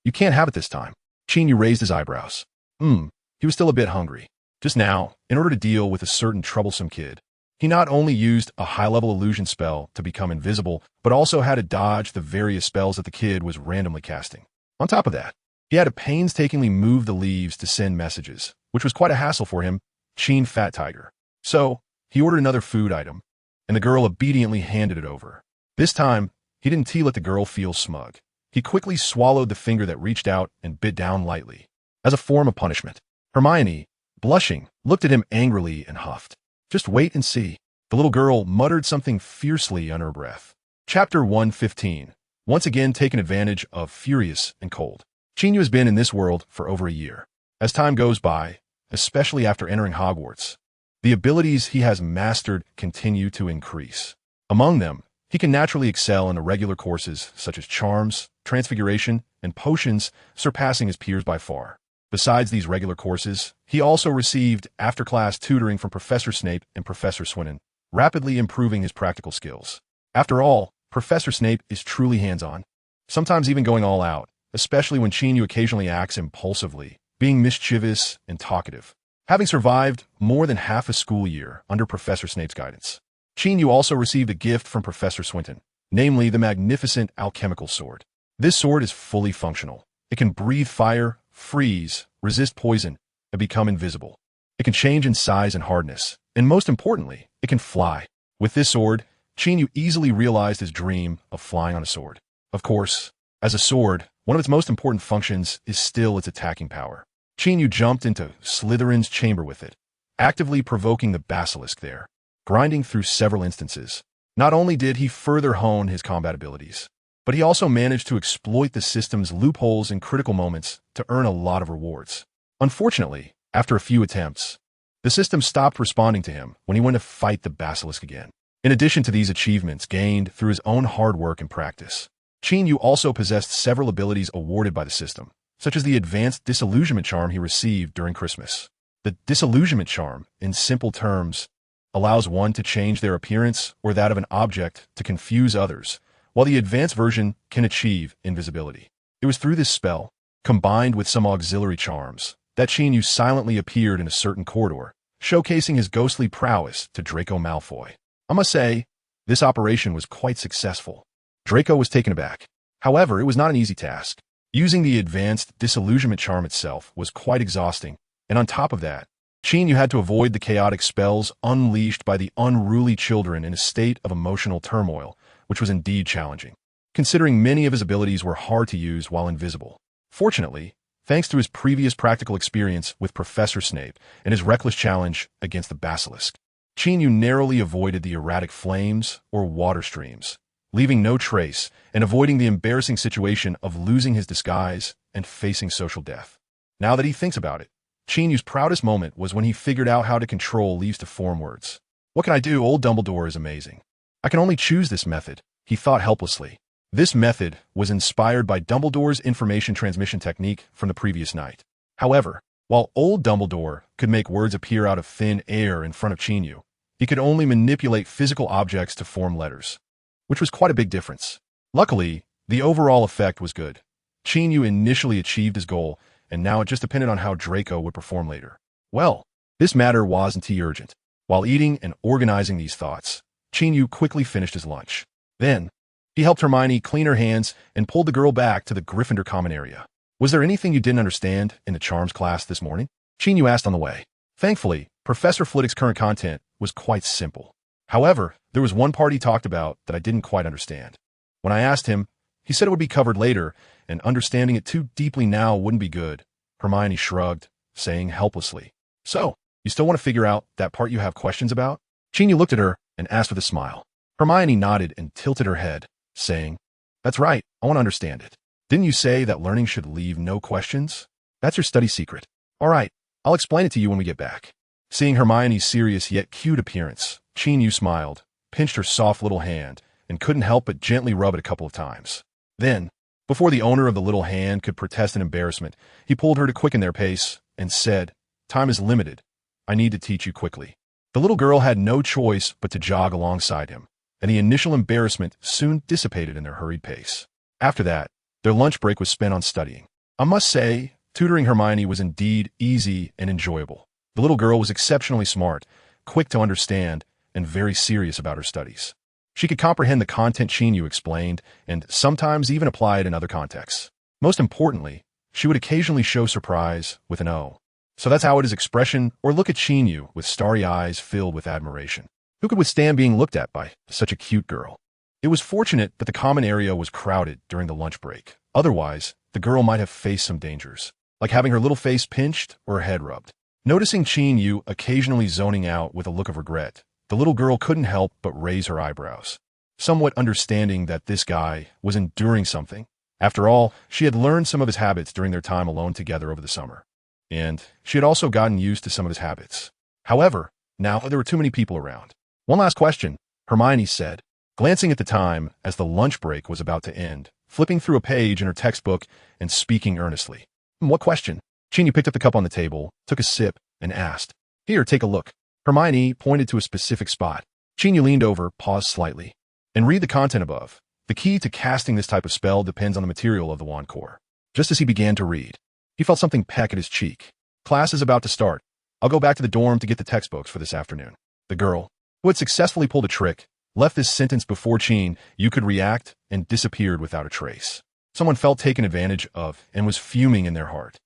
you can't have it this time. Qin Yu raised his eyebrows. He was still a bit hungry. Just now, in order to deal with a certain troublesome kid, he not only used a high-level illusion spell to become invisible, but also had to dodge the various spells that the kid was randomly casting. On top of that, he had to painstakingly move the leaves to send messages, which was quite a hassle for him, Qin Fat Tiger. So, he ordered another food item, and the girl obediently handed it over. This time, he didn't let the girl feel smug. He quickly swallowed the finger that reached out and bit down lightly. As a form of punishment, Hermione, blushing, looked at him angrily and huffed. Just wait and see. The little girl muttered something fiercely under her breath. Chapter 115. Once again taken advantage of furious and cold. Qin Yu has been in this world for over a year. As time goes by, especially after entering Hogwarts, the abilities he has mastered continue to increase. Among them, he can naturally excel in irregular courses such as charms, transfiguration, and potions, surpassing his peers by far. Besides these regular courses, he also received after-class tutoring from Professor Snape and Professor Swinton, rapidly improving his practical skills. After all, Professor Snape is truly hands-on, sometimes even going all out, especially when Qin Yu occasionally acts impulsively, being mischievous and talkative. Having survived more than half a school year under Professor Snape's guidance, Qin Yu also received a gift from Professor Swinton, namely the magnificent alchemical sword. This sword is fully functional. It can breathe fire, freeze, resist poison, and become invisible. It can change in size and hardness, and most importantly, it can fly. With this sword, Qin Yu easily realized his dream of flying on a sword. Of course, as a sword, one of its most important functions is still its attacking power. Qin Yu jumped into Slytherin's chamber with it, actively provoking the basilisk there, grinding through several instances. Not only did he further hone his combat abilities, but he also managed to exploit the system's loopholes in critical moments to earn a lot of rewards. Unfortunately, after a few attempts, the system stopped responding to him when he went to fight the basilisk again. In addition to these achievements gained through his own hard work and practice, Qin Yu also possessed several abilities awarded by the system, such as the advanced disillusionment charm he received during Christmas. The disillusionment charm, in simple terms, allows one to change their appearance or that of an object to confuse others, while the advanced version can achieve invisibility. It was through this spell, combined with some auxiliary charms, that Qin Yu silently appeared in a certain corridor, showcasing his ghostly prowess to Draco Malfoy. I must say, this operation was quite successful. Draco was taken aback. However, it was not an easy task. Using the advanced disillusionment charm itself was quite exhausting, and on top of that, Qin Yu had to avoid the chaotic spells unleashed by the unruly children in a state of emotional turmoil, which was indeed challenging, considering many of his abilities were hard to use while invisible. Fortunately, thanks to his previous practical experience with Professor Snape and his reckless challenge against the basilisk, Qin Yu narrowly avoided the erratic flames or water streams, leaving no trace and avoiding the embarrassing situation of losing his disguise and facing social death. Now that he thinks about it, Qin Yu's proudest moment was when he figured out how to control leaves to form words. What can I do? Old Dumbledore is amazing. I can only choose this method, he thought helplessly. This method was inspired by Dumbledore's information transmission technique from the previous night. However, while old Dumbledore could make words appear out of thin air in front of Qin Yu, he could only manipulate physical objects to form letters, which was quite a big difference. Luckily, the overall effect was good. Qin Yu initially achieved his goal, and now it just depended on how Draco would perform later. Well, this matter wasn't too urgent. While eating and organizing these thoughts, Qin Yu quickly finished his lunch. Then, he helped Hermione clean her hands and pulled the girl back to the Gryffindor common area. Was there anything you didn't understand in the charms class this morning? Qin Yu asked on the way. Thankfully, Professor Flitwick's current content was quite simple. However, there was one part he talked about that I didn't quite understand. When I asked him, he said it would be covered later, and understanding it too deeply now wouldn't be good. Hermione shrugged, saying helplessly, "So, you still want to figure out that part you have questions about?" Qin Yu looked at her and asked with a smile. Hermione nodded and tilted her head, saying, "That's right, I want to understand it. Didn't you say that learning should leave no questions? That's your study secret. All right, I'll explain it to you when we get back." Seeing Hermione's serious yet cute appearance, Qin Yu smiled, pinched her soft little hand, and couldn't help but gently rub it a couple of times. Then, before the owner of the little hand could protest in embarrassment, he pulled her to quicken their pace and said, "Time is limited. I need to teach you quickly." The little girl had no choice but to jog alongside him, and the initial embarrassment soon dissipated in their hurried pace. After that, their lunch break was spent on studying. I must say, tutoring Hermione was indeed easy and enjoyable. The little girl was exceptionally smart, quick to understand, and very serious about her studies. She could comprehend the content Qin Yu explained and sometimes even apply it in other contexts. Most importantly, she would occasionally show surprise with an O. So that's how it is expression or look at Qin Yu with starry eyes filled with admiration. Who could withstand being looked at by such a cute girl? It was fortunate that the common area was crowded during the lunch break. Otherwise, the girl might have faced some dangers, like having her little face pinched or her head rubbed. Noticing Qin Yu occasionally zoning out with a look of regret, the little girl couldn't help but raise her eyebrows, somewhat understanding that this guy was enduring something. After all, she had learned some of his habits during their time alone together over the summer, and she had also gotten used to some of his habits. However, now there were too many people around. "One last question," Hermione said, glancing at the time as the lunch break was about to end, flipping through a page in her textbook and speaking earnestly. "What question?" Qin Yu picked up the cup on the table, took a sip, and asked. "Here, take a look." Hermione pointed to a specific spot. Qin Yu leaned over, paused slightly, and read the content above. The key to casting this type of spell depends on the material of the wand core. Just as he began to read, he felt something peck at his cheek. "Class is about to start. I'll go back to the dorm to get the textbooks for this afternoon." The girl, who had successfully pulled a trick, left this sentence before Qin Yu could react and disappeared without a trace. Someone felt taken advantage of and was fuming in their heart.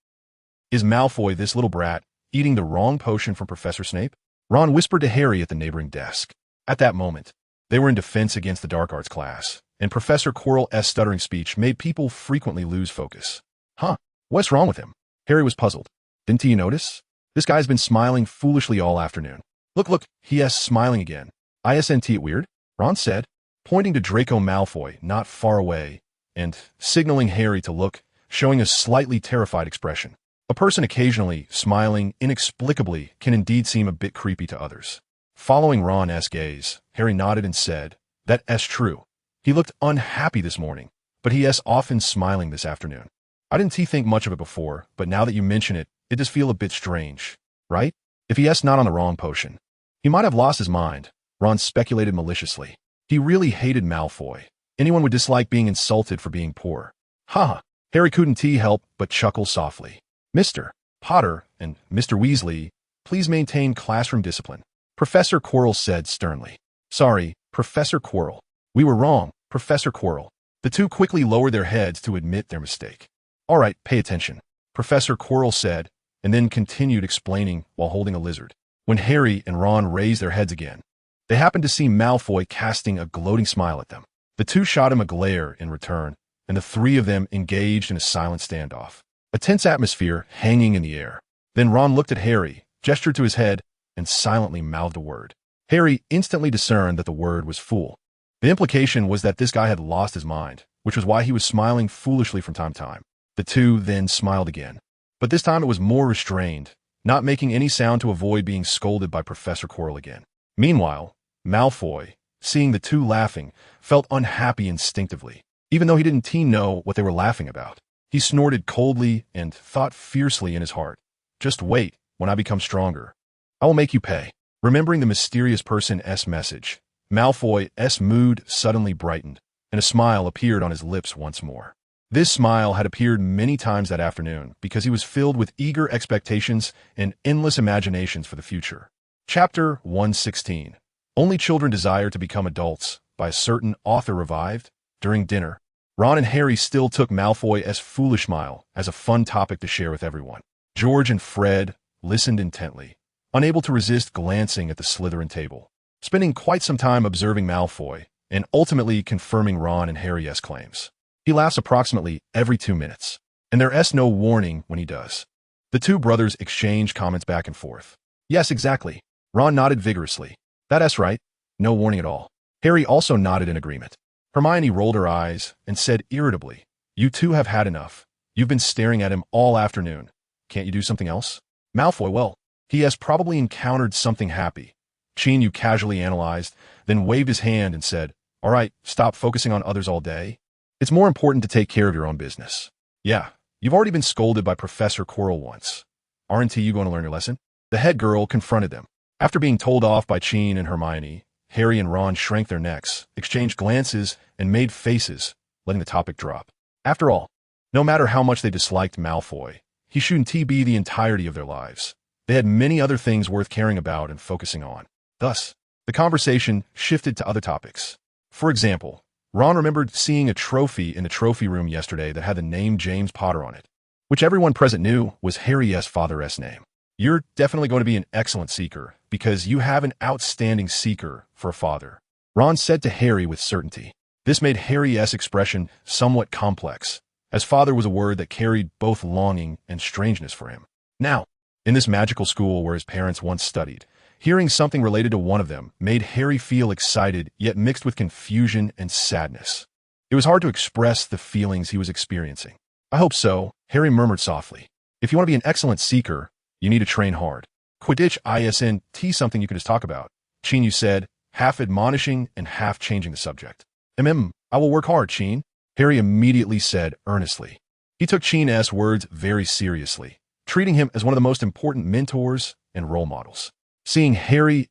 Is Malfoy, this little brat, eating the wrong potion from Professor Snape? Ron whispered to Harry at the neighboring desk. At that moment, they were in defense against the dark arts class, and Professor Quirrell's stuttering speech made people frequently lose focus. "Huh, what's wrong with him?" Harry was puzzled. "Didn't you notice? This guy's been smiling foolishly all afternoon. Look, he is smiling again. Isn't it weird?" Ron said, pointing to Draco Malfoy not far away and signaling Harry to look, showing a slightly terrified expression. A person occasionally smiling inexplicably can indeed seem a bit creepy to others. Following Ron's gaze, Harry nodded and said, "That's true. He looked unhappy this morning, but he's often smiling this afternoon. I didn't think much of it before, but now that you mention it, it does feel a bit strange, right? If he's not on the wrong potion. He might have lost his mind," Ron speculated maliciously. He really hated Malfoy. Anyone would dislike being insulted for being poor. Ha! Harry couldn't help but chuckle softly. "Mr. Potter and Mr. Weasley, please maintain classroom discipline," Professor Quirrell said sternly. "Sorry, Professor Quirrell. We were wrong, Professor Quirrell." The two quickly lowered their heads to admit their mistake. "All right, pay attention," Professor Quirrell said, and then continued explaining while holding a lizard. When Harry and Ron raised their heads again, they happened to see Malfoy casting a gloating smile at them. The two shot him a glare in return, and the three of them engaged in a silent standoff. A tense atmosphere hanging in the air. Then Ron looked at Harry, gestured to his head, and silently mouthed a word. Harry instantly discerned that the word was fool. The implication was that this guy had lost his mind, which was why he was smiling foolishly from time to time. The two then smiled again. But this time it was more restrained, not making any sound to avoid being scolded by Professor Quirrell again. Meanwhile, Malfoy, seeing the two laughing, felt unhappy instinctively, even though he didn't know what they were laughing about. He snorted coldly and thought fiercely in his heart, "Just wait, when I become stronger. I will make you pay." Remembering the mysterious person's message, Malfoy's mood suddenly brightened, and a smile appeared on his lips once more. This smile had appeared many times that afternoon because he was filled with eager expectations and endless imaginations for the future. Chapter 116. Only Children Desire to Become Adults, by a certain author revived. During dinner, Ron and Harry still took Malfoy's foolish smile as a fun topic to share with everyone. George and Fred listened intently, unable to resist glancing at the Slytherin table, spending quite some time observing Malfoy and ultimately confirming Ron and Harry's claims. He laughs approximately every 2 minutes, and there's no warning when he does. The two brothers exchanged comments back and forth. "Yes, exactly." Ron nodded vigorously. "That's right. No warning at all." Harry also nodded in agreement. Hermione rolled her eyes and said irritably, "You two have had enough. You've been staring at him all afternoon. Can't you do something else?" Malfoy, "Well, he has probably encountered something happy." Qin Yu casually analyzed, then waved his hand and said, "All right, stop focusing on others all day. It's more important to take care of your own business." "Yeah, you've already been scolded by Professor Quirrell once. Aren't you going to learn your lesson?" The head girl confronted them. After being told off by Qin and Hermione, Harry and Ron shrank their necks, exchanged glances, and made faces, letting the topic drop. After all, no matter how much they disliked Malfoy, he shouldn't be the entirety of their lives. They had many other things worth caring about and focusing on. Thus, the conversation shifted to other topics. For example, Ron remembered seeing a trophy in the trophy room yesterday that had the name James Potter on it, which everyone present knew was Harry's father's name. "You're definitely going to be an excellent seeker, because you have an outstanding seeker for a father," Ron said to Harry with certainty. This made Harry's expression somewhat complex, as father was a word that carried both longing and strangeness for him. Now, in this magical school where his parents once studied, hearing something related to one of them made Harry feel excited, yet mixed with confusion and sadness. It was hard to express the feelings he was experiencing. "I hope so," Harry murmured softly. "If you want to be an excellent seeker, you need to train hard." "Quidditch isn't something you could just talk about," Qin Yu said, half admonishing and half changing the subject. I will work hard, Qin," Harry immediately said earnestly. He took Qin's words very seriously, treating him as one of the most important mentors and role models. Seeing Harry's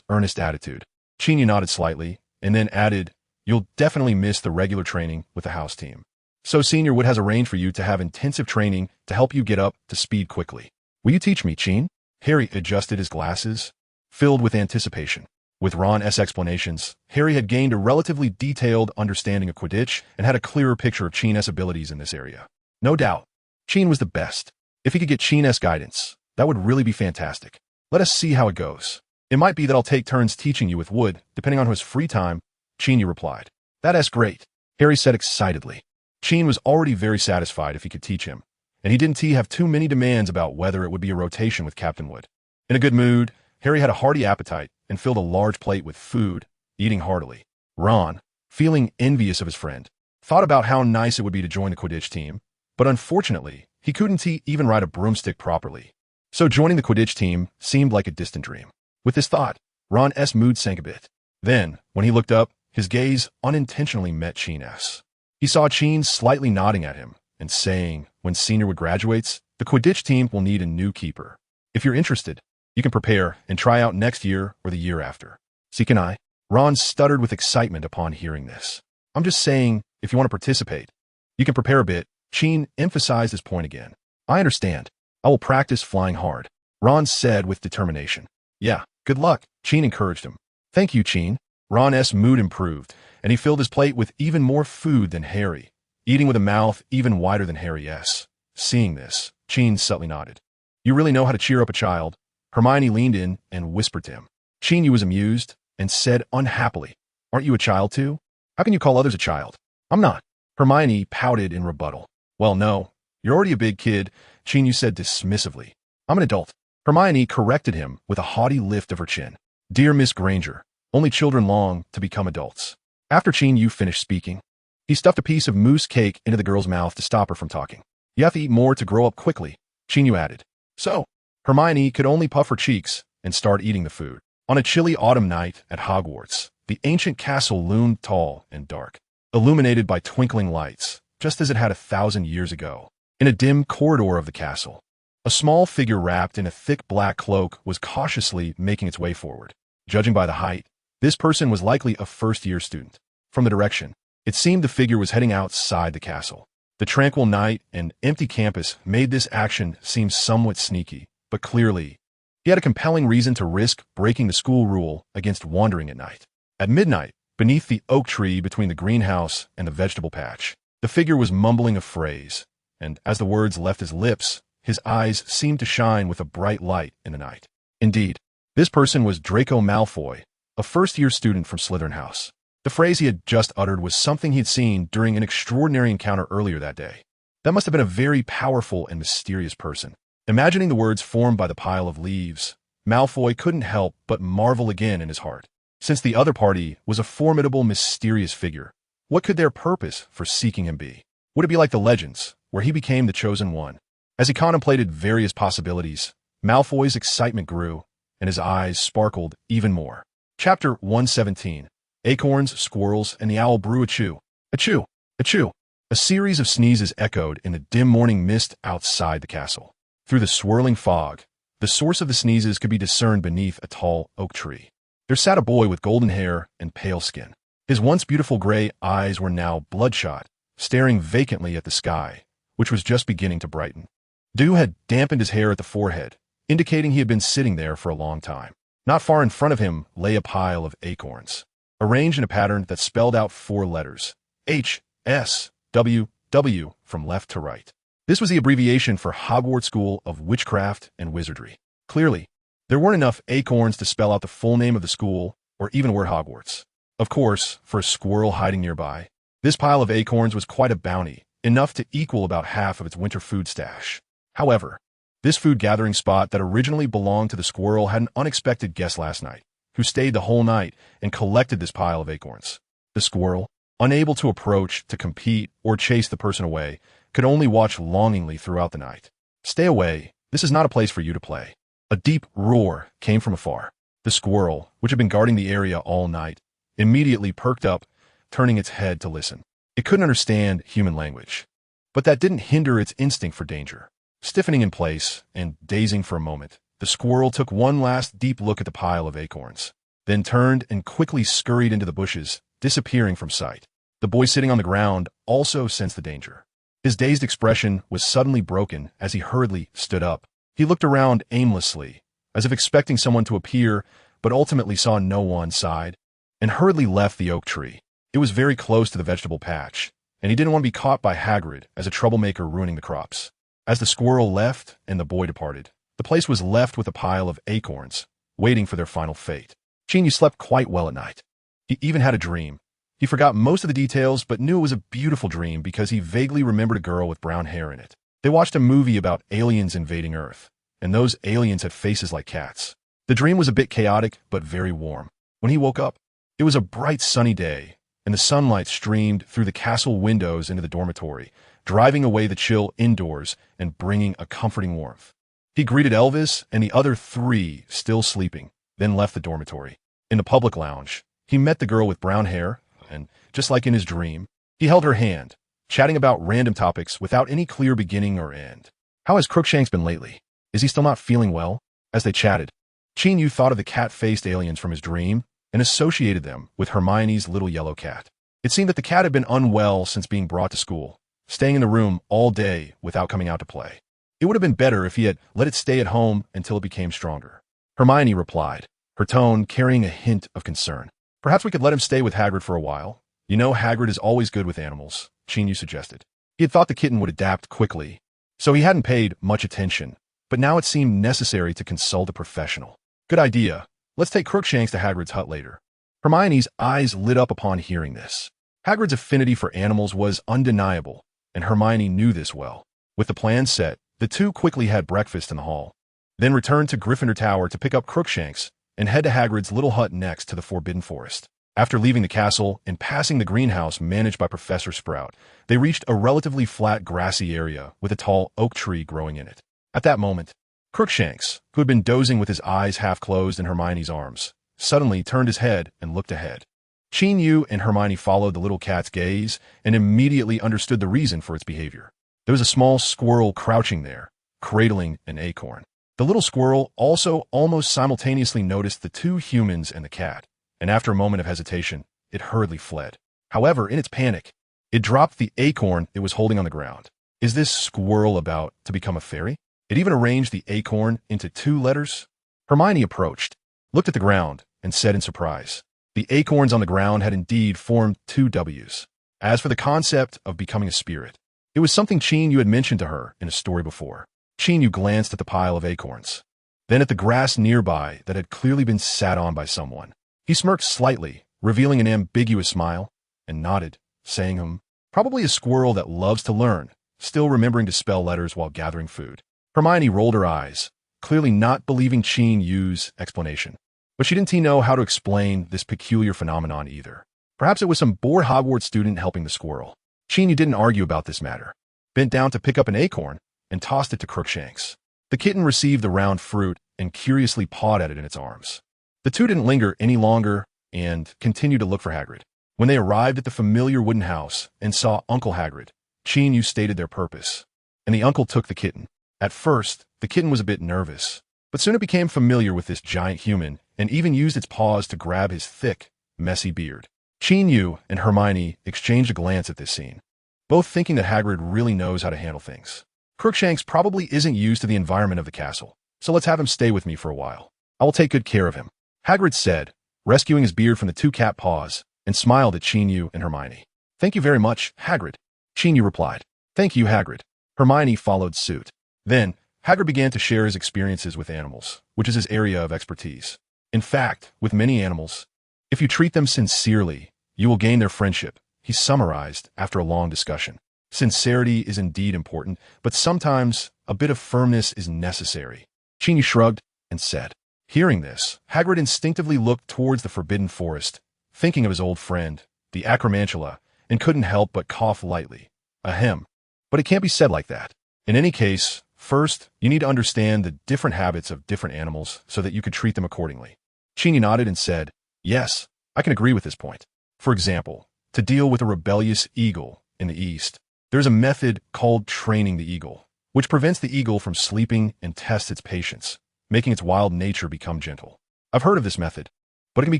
earnest attitude, Qin Yu nodded slightly and then added, "You'll definitely miss the regular training with the house team. So Senior Wood has arranged for you to have intensive training to help you get up to speed quickly. Will you teach me, Qin?" Harry adjusted his glasses, filled with anticipation. With Ron's explanations, Harry had gained a relatively detailed understanding of Quidditch and had a clearer picture of Qin's abilities in this area. No doubt, Qin was the best. If he could get Qin's guidance, that would really be fantastic. Let us see how it goes. It might be that I'll take turns teaching you with Wood, depending on his free time, Qin Yu replied. That's great, Harry said excitedly. Qin was already very satisfied if he could teach him, and he didn't have too many demands about whether it would be a rotation with Captain Wood. In a good mood, Harry had a hearty appetite and filled a large plate with food, eating heartily. Ron, feeling envious of his friend, thought about how nice it would be to join the Quidditch team, but unfortunately, he couldn't even ride a broomstick properly. So joining the Quidditch team seemed like a distant dream. With this thought, Ron's mood sank a bit. Then, when he looked up, his gaze unintentionally met Qin's. He saw Qin slightly nodding at him and saying, when Seniorwood graduates, the Quidditch team will need a new keeper. If you're interested, you can prepare and try out next year or the year after. See, can I? Ron stuttered with excitement upon hearing this. I'm just saying, if you want to participate, you can prepare a bit. Qin emphasized his point again. I understand. I will practice flying hard, Ron said with determination. Yeah, good luck, Qin encouraged him. Thank you, Qin. Ron's mood improved, and he filled his plate with even more food than Harry, eating with a mouth even wider than Harry's. Seeing this, Qin subtly nodded. You really know how to cheer up a child. Hermione leaned in and whispered to him. Qin Yu was amused and said unhappily, Aren't you a child too? How can you call others a child? I'm not. Hermione pouted in rebuttal. Well, no, you're already a big kid, Qin Yu said dismissively. I'm an adult. Hermione corrected him with a haughty lift of her chin. Dear Miss Granger, only children long to become adults. After Qin Yu finished speaking, he stuffed a piece of mousse cake into the girl's mouth to stop her from talking. You have to eat more to grow up quickly, Qin Yu added. So, Hermione could only puff her cheeks and start eating the food. On a chilly autumn night at Hogwarts, the ancient castle loomed tall and dark, illuminated by twinkling lights, just as it had 1,000 years ago. In a dim corridor of the castle, a small figure wrapped in a thick black cloak was cautiously making its way forward. Judging by the height, this person was likely a first-year student. From the direction, it seemed the figure was heading outside the castle. The tranquil night and empty campus made this action seem somewhat sneaky, but clearly, he had a compelling reason to risk breaking the school rule against wandering at night. At midnight, beneath the oak tree between the greenhouse and the vegetable patch, the figure was mumbling a phrase, and as the words left his lips, his eyes seemed to shine with a bright light in the night. Indeed, this person was Draco Malfoy, a first-year student from Slytherin House. The phrase he had just uttered was something he had seen during an extraordinary encounter earlier that day. That must have been a very powerful and mysterious person. Imagining the words formed by the pile of leaves, Malfoy couldn't help but marvel again in his heart. Since the other party was a formidable, mysterious figure, what could their purpose for seeking him be? Would it be like the legends, where he became the chosen one? As he contemplated various possibilities, Malfoy's excitement grew, and his eyes sparkled even more. Chapter 117. Acorns, Squirrels, and the Owl Brew Achoo. Achoo! Achoo! A series of sneezes echoed in the dim morning mist outside the castle. Through the swirling fog, the source of the sneezes could be discerned beneath a tall oak tree. There sat a boy with golden hair and pale skin. His once beautiful gray eyes were now bloodshot, staring vacantly at the sky, which was just beginning to brighten. Dew had dampened his hair at the forehead, indicating he had been sitting there for a long time. Not far in front of him lay a pile of acorns, arranged in a pattern that spelled out 4 letters, H, S, W, W, from left to right. This was the abbreviation for Hogwarts School of Witchcraft and Wizardry. Clearly, there weren't enough acorns to spell out the full name of the school or even the word Hogwarts. Of course, for a squirrel hiding nearby, this pile of acorns was quite a bounty, enough to equal about half of its winter food stash. However, this food gathering spot that originally belonged to the squirrel had an unexpected guest last night, who stayed the whole night and collected this pile of acorns. The squirrel, unable to approach, to compete, or chase the person away, could only watch longingly throughout the night. Stay away, this is not a place for you to play. A deep roar came from afar. The squirrel, which had been guarding the area all night, immediately perked up, turning its head to listen. It couldn't understand human language, but that didn't hinder its instinct for danger. Stiffening in place and dazing for a moment, the squirrel took one last deep look at the pile of acorns, then turned and quickly scurried into the bushes, disappearing from sight. The boy sitting on the ground also sensed the danger. His dazed expression was suddenly broken as he hurriedly stood up. He looked around aimlessly, as if expecting someone to appear, but ultimately saw no one, sighed, and hurriedly left the oak tree. It was very close to the vegetable patch, and he didn't want to be caught by Hagrid as a troublemaker ruining the crops. As the squirrel left and the boy departed, the place was left with a pile of acorns, waiting for their final fate. Qin Yu slept quite well at night. He even had a dream. He forgot most of the details, but knew it was a beautiful dream because he vaguely remembered a girl with brown hair in it. They watched a movie about aliens invading Earth, and those aliens had faces like cats. The dream was a bit chaotic, but very warm. When he woke up, it was a bright sunny day, and the sunlight streamed through the castle windows into the dormitory, driving away the chill indoors and bringing a comforting warmth. He greeted Elvis and the other three still sleeping, then left the dormitory. In the public lounge, he met the girl with brown hair, and, just like in his dream, he held her hand, chatting about random topics without any clear beginning or end. "How has Crookshanks been lately? Is he still not feeling well?" As they chatted, Qin Yu thought of the cat-faced aliens from his dream and associated them with Hermione's little yellow cat. It seemed that the cat had been unwell since being brought to school, staying in the room all day without coming out to play. It would have been better if he had let it stay at home until it became stronger. Hermione replied, her tone carrying a hint of concern. "Perhaps we could let him stay with Hagrid for a while. You know Hagrid is always good with animals," Qin Yu suggested. He had thought the kitten would adapt quickly, so he hadn't paid much attention, but now it seemed necessary to consult a professional. "Good idea. Let's take Crookshanks to Hagrid's hut later." Hermione's eyes lit up upon hearing this. Hagrid's affinity for animals was undeniable, and Hermione knew this well. With the plan set, the two quickly had breakfast in the hall, then returned to Gryffindor Tower to pick up Crookshanks and head to Hagrid's little hut next to the Forbidden Forest. After leaving the castle and passing the greenhouse managed by Professor Sprout, they reached a relatively flat grassy area with a tall oak tree growing in it. At that moment, Crookshanks, who had been dozing with his eyes half closed in Hermione's arms, suddenly turned his head and looked ahead. Qin Yu and Hermione followed the little cat's gaze and immediately understood the reason for its behavior. There was a small squirrel crouching there, cradling an acorn. The little squirrel also almost simultaneously noticed the two humans and the cat, and after a moment of hesitation, it hurriedly fled. However, in its panic, it dropped the acorn it was holding on the ground. Is this squirrel about to become a fairy? It even arranged the acorn into 2 letters. Hermione approached, looked at the ground, and said in surprise, the acorns on the ground had indeed formed 2 W's. As for the concept of becoming a spirit, it was something Qin Yu had mentioned to her in a story before. Qin Yu glanced at the pile of acorns, then at the grass nearby that had clearly been sat on by someone. He smirked slightly, revealing an ambiguous smile, and nodded, saying, "Probably a squirrel that loves to learn, still remembering to spell letters while gathering food." Hermione rolled her eyes, clearly not believing Qin Yu's explanation. But she didn't know how to explain this peculiar phenomenon either. Perhaps it was some bored Hogwarts student helping the squirrel. Qin Yu didn't argue about this matter, bent down to pick up an acorn, and tossed it to Crookshanks. The kitten received the round fruit and curiously pawed at it in its arms. The two didn't linger any longer and continued to look for Hagrid. When they arrived at the familiar wooden house and saw Uncle Hagrid, Qin Yu stated their purpose, and the uncle took the kitten. At first, the kitten was a bit nervous, but soon it became familiar with this giant human and even used its paws to grab his thick, messy beard. Qin Yu and Hermione exchanged a glance at this scene, both thinking that Hagrid really knows how to handle things. Crookshanks probably isn't used to the environment of the castle, so let's have him stay with me for a while. I will take good care of him, Hagrid said, rescuing his beard from the 2 cat paws, and smiled at Qin Yu and Hermione. "Thank you very much, Hagrid," Qin Yu replied. "Thank you, Hagrid." Hermione followed suit. Then, Hagrid began to share his experiences with animals, which is his area of expertise. In fact, with many animals, if you treat them sincerely, you will gain their friendship, he summarized after a long discussion. Sincerity is indeed important, but sometimes a bit of firmness is necessary. Qin Yu shrugged and said. Hearing this, Hagrid instinctively looked towards the Forbidden Forest, thinking of his old friend, the Acromantula, and couldn't help but cough lightly. Ahem. But it can't be said like that. In any case, first, you need to understand the different habits of different animals so that you could treat them accordingly. Qin Yu nodded and said, "Yes, I can agree with this point. For example, to deal with a rebellious eagle in the East, there's a method called training the eagle, which prevents the eagle from sleeping and tests its patience, making its wild nature become gentle. I've heard of this method, but it can be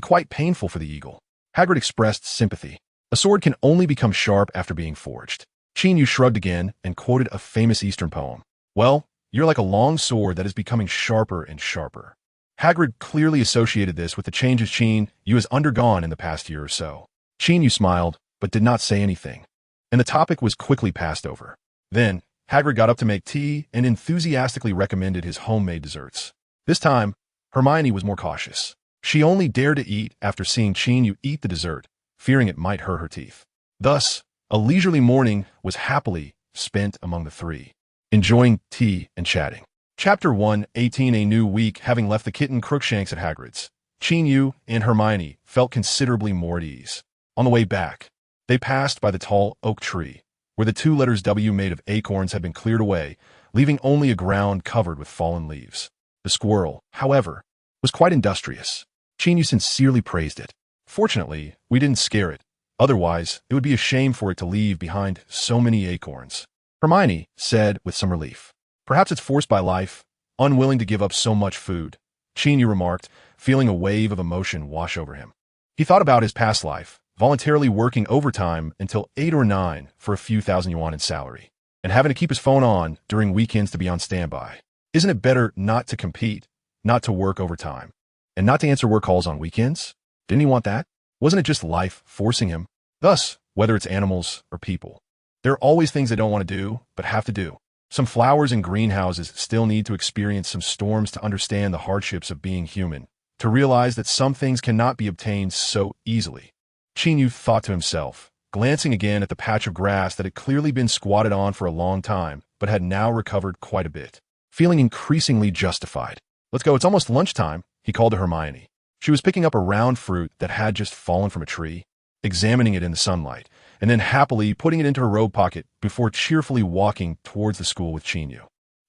quite painful for the eagle." Hagrid expressed sympathy. A sword can only become sharp after being forged. Qin Yu shrugged again and quoted a famous Eastern poem. "Well, you're like a long sword that is becoming sharper and sharper." Hagrid clearly associated this with the changes Qin Yu has undergone in the past year or so. Qin Yu smiled, but did not say anything, and the topic was quickly passed over. Then, Hagrid got up to make tea and enthusiastically recommended his homemade desserts. This time, Hermione was more cautious. She only dared to eat after seeing Qin Yu eat the dessert, fearing it might hurt her teeth. Thus, a leisurely morning was happily spent among the three, enjoying tea and chatting. Chapter 1:18 A new week. Having left the kitten Crookshanks at Hagrid's, Qin Yu and Hermione felt considerably more at ease. On the way back, they passed by the tall oak tree, where the two letters W made of acorns had been cleared away, leaving only a ground covered with fallen leaves. The squirrel, however, was quite industrious. Qin Yu sincerely praised it. Fortunately, we didn't scare it. Otherwise, it would be a shame for it to leave behind so many acorns. Hermione said with some relief. Perhaps it's forced by life, unwilling to give up so much food. Qin Yu remarked, feeling a wave of emotion wash over him. He thought about his past life, voluntarily working overtime until 8 or 9 for a few thousand yuan in salary, and having to keep his phone on during weekends to be on standby. Isn't it better not to compete, not to work overtime, and not to answer work calls on weekends? Didn't he want that? Wasn't it just life forcing him? Thus, whether it's animals or people, there are always things they don't want to do, but have to do. Some flowers in greenhouses still need to experience some storms to understand the hardships of being human, to realize that some things cannot be obtained so easily. Qin Yu thought to himself, glancing again at the patch of grass that had clearly been squatted on for a long time, but had now recovered quite a bit. Feeling increasingly justified. Let's go, it's almost lunchtime, he called to Hermione. She was picking up a round fruit that had just fallen from a tree, examining it in the sunlight, and then happily putting it into her robe pocket before cheerfully walking towards the school with Qin Yu.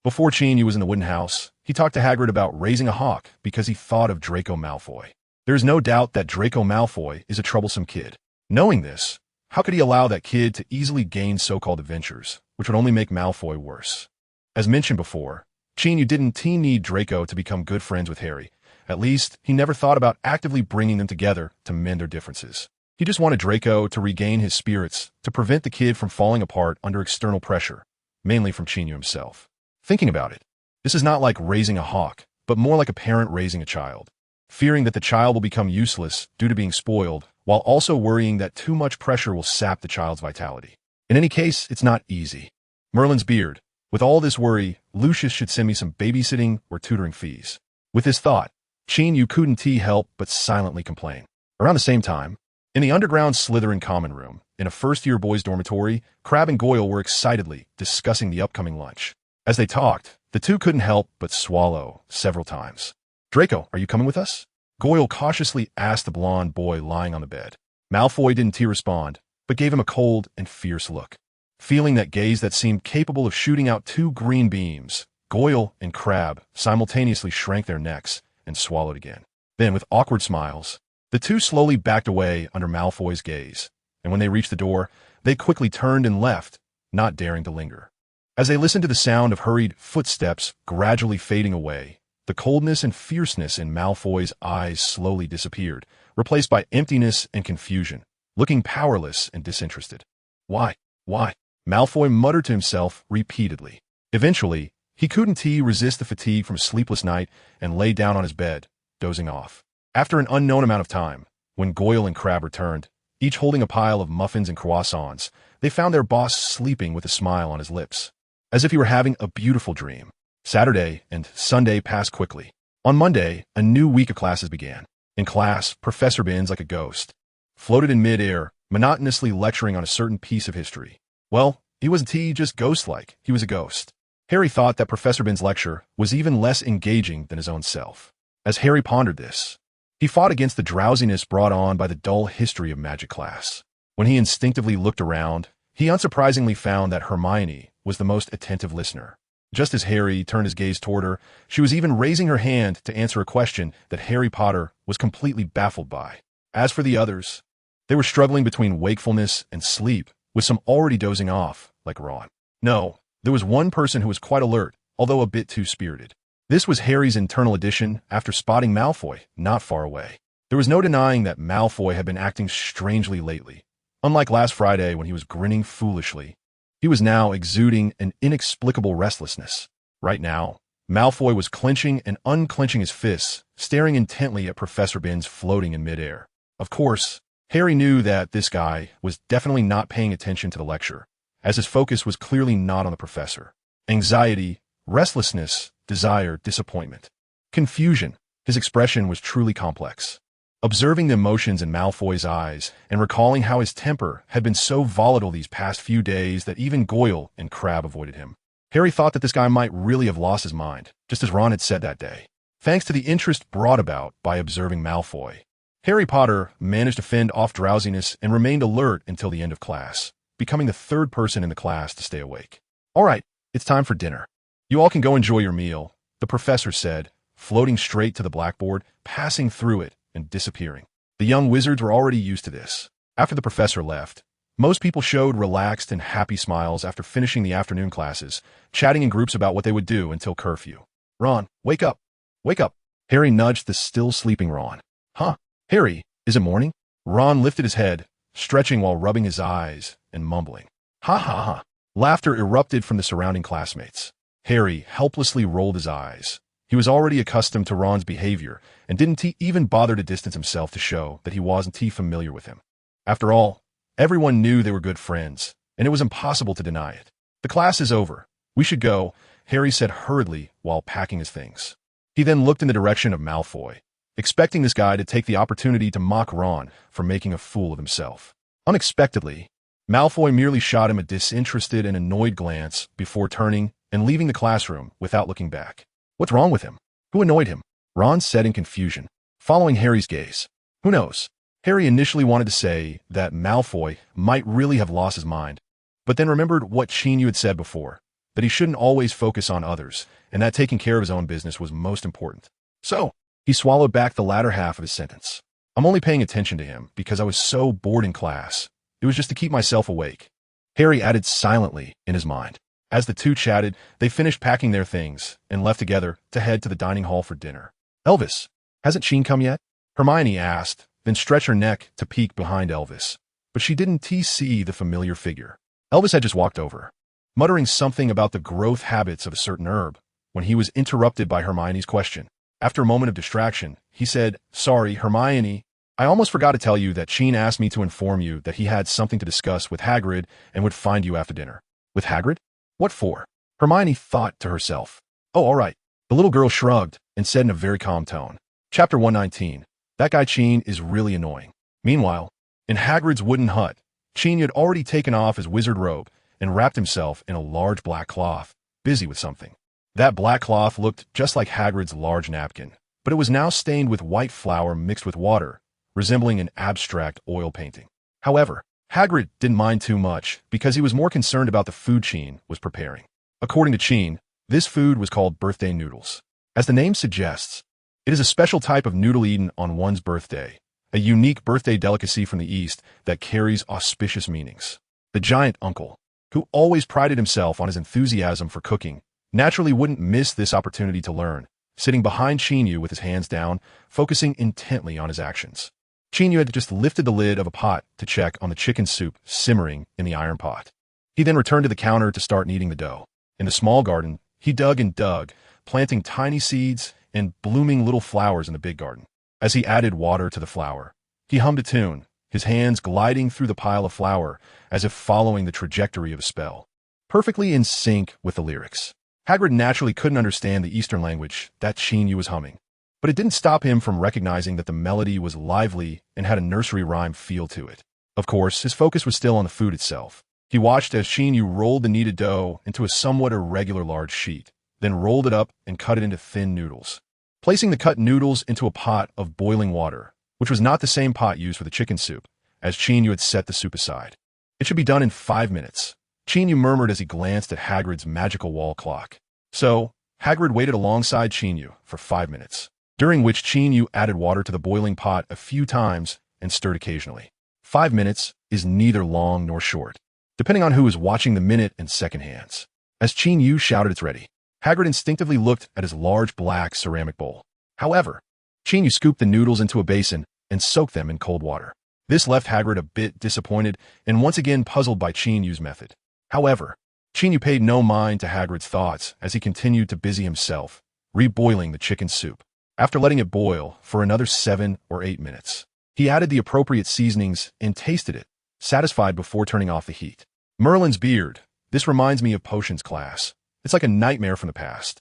Before Qin Yu was in the wooden house, he talked to Hagrid about raising a hawk because he thought of Draco Malfoy. There is no doubt that Draco Malfoy is a troublesome kid. Knowing this, how could he allow that kid to easily gain so-called adventures, which would only make Malfoy worse? As mentioned before, Qin Yu didn't need Draco to become good friends with Harry. At least, he never thought about actively bringing them together to mend their differences. He just wanted Draco to regain his spirits, to prevent the kid from falling apart under external pressure, mainly from Qin Yu himself. Thinking about it, this is not like raising a hawk, but more like a parent raising a child, fearing that the child will become useless due to being spoiled, while also worrying that too much pressure will sap the child's vitality. In any case, it's not easy. Merlin's beard. With all this worry, Lucius should send me some babysitting or tutoring fees. With this thought, Qin Yu couldn't help but silently complain. Around the same time, in the underground Slytherin common room, in a first-year boys' dormitory, Crabbe and Goyle were excitedly discussing the upcoming lunch. As they talked, the two couldn't help but swallow several times. Draco, are you coming with us? Goyle cautiously asked the blond boy lying on the bed. Malfoy didn't respond, but gave him a cold and fierce look. Feeling that gaze that seemed capable of shooting out 2 green beams, Goyle and Crabbe simultaneously shrank their necks and swallowed again. Then, with awkward smiles, the two slowly backed away under Malfoy's gaze, and when they reached the door, they quickly turned and left, not daring to linger. As they listened to the sound of hurried footsteps gradually fading away, the coldness and fierceness in Malfoy's eyes slowly disappeared, replaced by emptiness and confusion, looking powerless and disinterested. Why? Malfoy muttered to himself repeatedly. Eventually, he couldn't resist the fatigue from a sleepless night and lay down on his bed, dozing off. After an unknown amount of time, when Goyle and Crabbe returned, each holding a pile of muffins and croissants, they found their boss sleeping with a smile on his lips, as if he were having a beautiful dream. Saturday and Sunday passed quickly. On Monday, a new week of classes began. In class, Professor Binns, like a ghost, floated in mid-air, monotonously lecturing on a certain piece of history. Well, he wasn't just ghost-like, he was a ghost. Harry thought that Professor Binns' lecture was even less engaging than his own self. As Harry pondered this, he fought against the drowsiness brought on by the dull history of magic class. When he instinctively looked around, he unsurprisingly found that Hermione was the most attentive listener. Just as Harry turned his gaze toward her, she was even raising her hand to answer a question that Harry Potter was completely baffled by. As for the others, they were struggling between wakefulness and sleep, with some already dozing off, like Ron. No, there was one person who was quite alert, although a bit too spirited. This was Harry's internal addition after spotting Malfoy not far away. There was no denying that Malfoy had been acting strangely lately. Unlike last Friday when he was grinning foolishly, he was now exuding an inexplicable restlessness. Right now, Malfoy was clenching and unclenching his fists, staring intently at Professor Binns floating in midair. Of course, Harry knew that this guy was definitely not paying attention to the lecture, as his focus was clearly not on the professor. Anxiety, restlessness, desire, disappointment, confusion. His expression was truly complex. Observing the emotions in Malfoy's eyes and recalling how his temper had been so volatile these past few days that even Goyle and Crabbe avoided him, Harry thought that this guy might really have lost his mind, just as Ron had said that day. Thanks to the interest brought about by observing Malfoy, Harry Potter managed to fend off drowsiness and remained alert until the end of class, becoming the third person in the class to stay awake. All right, it's time for dinner. You all can go enjoy your meal, the professor said, floating straight to the blackboard, passing through it, and disappearing. The young wizards were already used to this. After the professor left, most people showed relaxed and happy smiles after finishing the afternoon classes, chatting in groups about what they would do until curfew. Ron, wake up! Wake up! Harry nudged the still sleeping Ron. Huh? Harry, is it morning? Ron lifted his head, stretching while rubbing his eyes and mumbling. Ha ha ha. Laughter erupted from the surrounding classmates. Harry helplessly rolled his eyes. He was already accustomed to Ron's behavior and didn't even bother to distance himself to show that he wasn't familiar with him. After all, everyone knew they were good friends, and it was impossible to deny it. The class is over. We should go, Harry said hurriedly while packing his things. He then looked in the direction of Malfoy, expecting this guy to take the opportunity to mock Ron for making a fool of himself. Unexpectedly, Malfoy merely shot him a disinterested and annoyed glance before turning and leaving the classroom without looking back. What's wrong with him? Who annoyed him? Ron said in confusion, following Harry's gaze. Who knows? Harry initially wanted to say that Malfoy might really have lost his mind, but then remembered what Qin Yu had said before, that he shouldn't always focus on others, and that taking care of his own business was most important. So, he swallowed back the latter half of his sentence. I'm only paying attention to him because I was so bored in class. It was just to keep myself awake. Harry added silently in his mind. As the two chatted, they finished packing their things and left together to head to the dining hall for dinner. Elvis, hasn't Qin come yet? Hermione asked, then stretched her neck to peek behind Elvis. But she didn't see the familiar figure. Elvis had just walked over, muttering something about the growth habits of a certain herb, when he was interrupted by Hermione's question. After a moment of distraction, he said, Sorry, Hermione, I almost forgot to tell you that Qin asked me to inform you that he had something to discuss with Hagrid and would find you after dinner. With Hagrid? What for? Hermione thought to herself. Oh, all right. The little girl shrugged and said in a very calm tone. Chapter 119. That guy Qin is really annoying. Meanwhile, in Hagrid's wooden hut, Qin had already taken off his wizard robe and wrapped himself in a large black cloth, busy with something. That black cloth looked just like Hagrid's large napkin, but it was now stained with white flour mixed with water, resembling an abstract oil painting. However, Hagrid didn't mind too much because he was more concerned about the food Qin was preparing. According to Qin, this food was called birthday noodles. As the name suggests, it is a special type of noodle eaten on one's birthday, a unique birthday delicacy from the East that carries auspicious meanings. The giant uncle, who always prided himself on his enthusiasm for cooking, naturally wouldn't miss this opportunity to learn, sitting behind Qin Yu with his hands down, focusing intently on his actions. Qin Yu had just lifted the lid of a pot to check on the chicken soup simmering in the iron pot. He then returned to the counter to start kneading the dough. In the small garden, he dug and dug, planting tiny seeds and blooming little flowers in the big garden. As he added water to the flour, he hummed a tune, his hands gliding through the pile of flour as if following the trajectory of a spell, perfectly in sync with the lyrics. Hagrid naturally couldn't understand the Eastern language that Qin Yu was humming, but it didn't stop him from recognizing that the melody was lively and had a nursery rhyme feel to it. Of course, his focus was still on the food itself. He watched as Qin Yu rolled the kneaded dough into a somewhat irregular large sheet, then rolled it up and cut it into thin noodles. Placing the cut noodles into a pot of boiling water, which was not the same pot used for the chicken soup, as Qin Yu had set the soup aside. It should be done in 5 minutes, Qin Yu murmured as he glanced at Hagrid's magical wall clock. So, Hagrid waited alongside Qin Yu for 5 minutes, during which Qin Yu added water to the boiling pot a few times and stirred occasionally. 5 minutes is neither long nor short, depending on who is watching the minute and second hands. As Qin Yu shouted it's ready, Hagrid instinctively looked at his large black ceramic bowl. However, Qin Yu scooped the noodles into a basin and soaked them in cold water. This left Hagrid a bit disappointed and once again puzzled by Qin Yu's method. However, Qin Yu paid no mind to Hagrid's thoughts as he continued to busy himself, reboiling the chicken soup. After letting it boil for another 7 or 8 minutes, he added the appropriate seasonings and tasted it, satisfied before turning off the heat. Merlin's beard. This reminds me of potions class. It's like a nightmare from the past.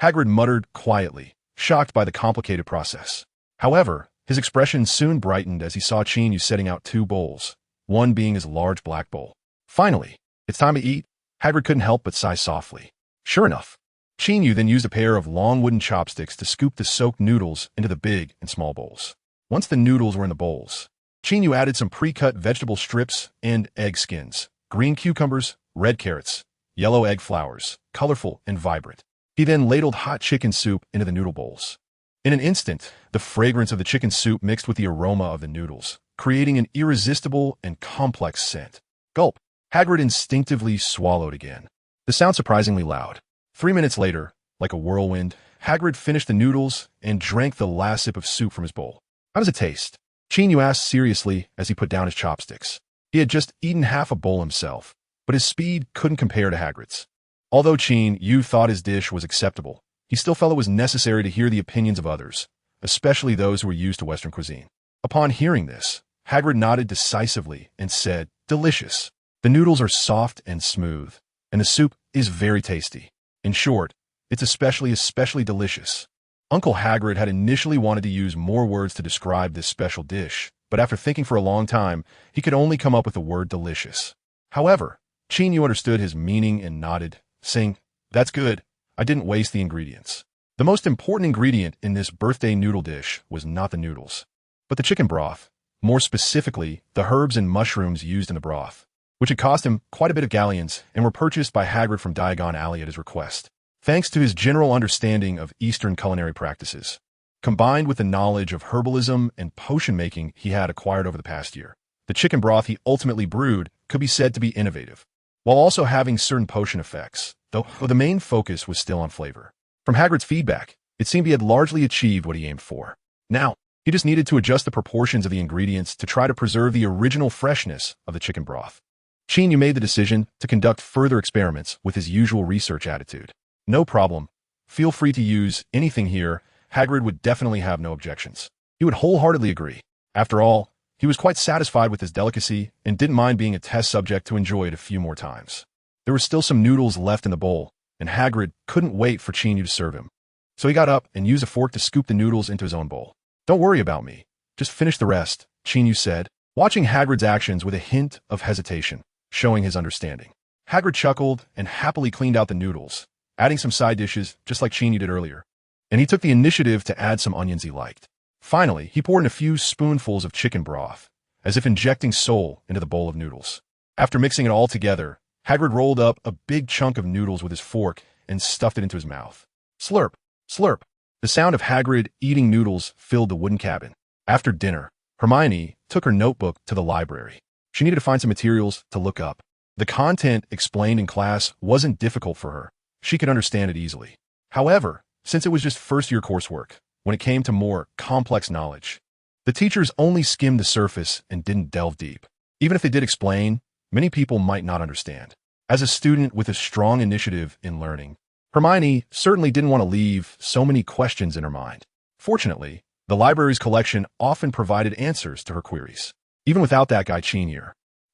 Hagrid muttered quietly, shocked by the complicated process. However, his expression soon brightened as he saw Qin Yu setting out 2 bowls, one being his large black bowl. Finally, it's time to eat. Hagrid couldn't help but sigh softly. Sure enough, Qin Yu then used a pair of long wooden chopsticks to scoop the soaked noodles into the big and small bowls. Once the noodles were in the bowls, Qin Yu added some pre-cut vegetable strips and egg skins, green cucumbers, red carrots, yellow egg flowers, colorful and vibrant. He then ladled hot chicken soup into the noodle bowls. In an instant, the fragrance of the chicken soup mixed with the aroma of the noodles, creating an irresistible and complex scent. Gulp. Hagrid instinctively swallowed again. The sound surprisingly loud. 3 minutes later, like a whirlwind, Hagrid finished the noodles and drank the last sip of soup from his bowl. How does it taste? Qin Yu asked seriously as he put down his chopsticks. He had just eaten half a bowl himself, but his speed couldn't compare to Hagrid's. Although Qin Yu thought his dish was acceptable, he still felt it was necessary to hear the opinions of others, especially those who were used to Western cuisine. Upon hearing this, Hagrid nodded decisively and said, "Delicious. The noodles are soft and smooth, and the soup is very tasty. In short, it's especially delicious." Uncle Hagrid had initially wanted to use more words to describe this special dish, but after thinking for a long time, he could only come up with the word delicious. However, Qin Yu understood his meaning and nodded, saying, "That's good. I didn't waste the ingredients." The most important ingredient in this birthday noodle dish was not the noodles, but the chicken broth, more specifically, the herbs and mushrooms used in the broth, which had cost him quite a bit of galleons and were purchased by Hagrid from Diagon Alley at his request. Thanks to his general understanding of Eastern culinary practices, combined with the knowledge of herbalism and potion making he had acquired over the past year, the chicken broth he ultimately brewed could be said to be innovative, while also having certain potion effects, though the main focus was still on flavor. From Hagrid's feedback, it seemed he had largely achieved what he aimed for. Now, he just needed to adjust the proportions of the ingredients to try to preserve the original freshness of the chicken broth. Qin Yu made the decision to conduct further experiments with his usual research attitude. "No problem. Feel free to use anything here." Hagrid would definitely have no objections. He would wholeheartedly agree. After all, he was quite satisfied with his delicacy and didn't mind being a test subject to enjoy it a few more times. There were still some noodles left in the bowl, and Hagrid couldn't wait for Qin Yu to serve him. So he got up and used a fork to scoop the noodles into his own bowl. "Don't worry about me. Just finish the rest," Qin Yu said, watching Hagrid's actions with a hint of hesitation, showing his understanding. Hagrid chuckled and happily cleaned out the noodles, adding some side dishes just like Qin Yu did earlier, and he took the initiative to add some onions he liked. Finally, he poured in a few spoonfuls of chicken broth, as if injecting soul into the bowl of noodles. After mixing it all together, Hagrid rolled up a big chunk of noodles with his fork and stuffed it into his mouth. Slurp, slurp. The sound of Hagrid eating noodles filled the wooden cabin. After dinner, Hermione took her notebook to the library. She needed to find some materials to look up. The content explained in class wasn't difficult for her. She could understand it easily. However, since it was just first-year coursework, when it came to more complex knowledge, the teachers only skimmed the surface and didn't delve deep. Even if they did explain, many people might not understand. As a student with a strong initiative in learning, Hermione certainly didn't want to leave so many questions in her mind. Fortunately, the library's collection often provided answers to her queries. Even without that guy Qin Yu,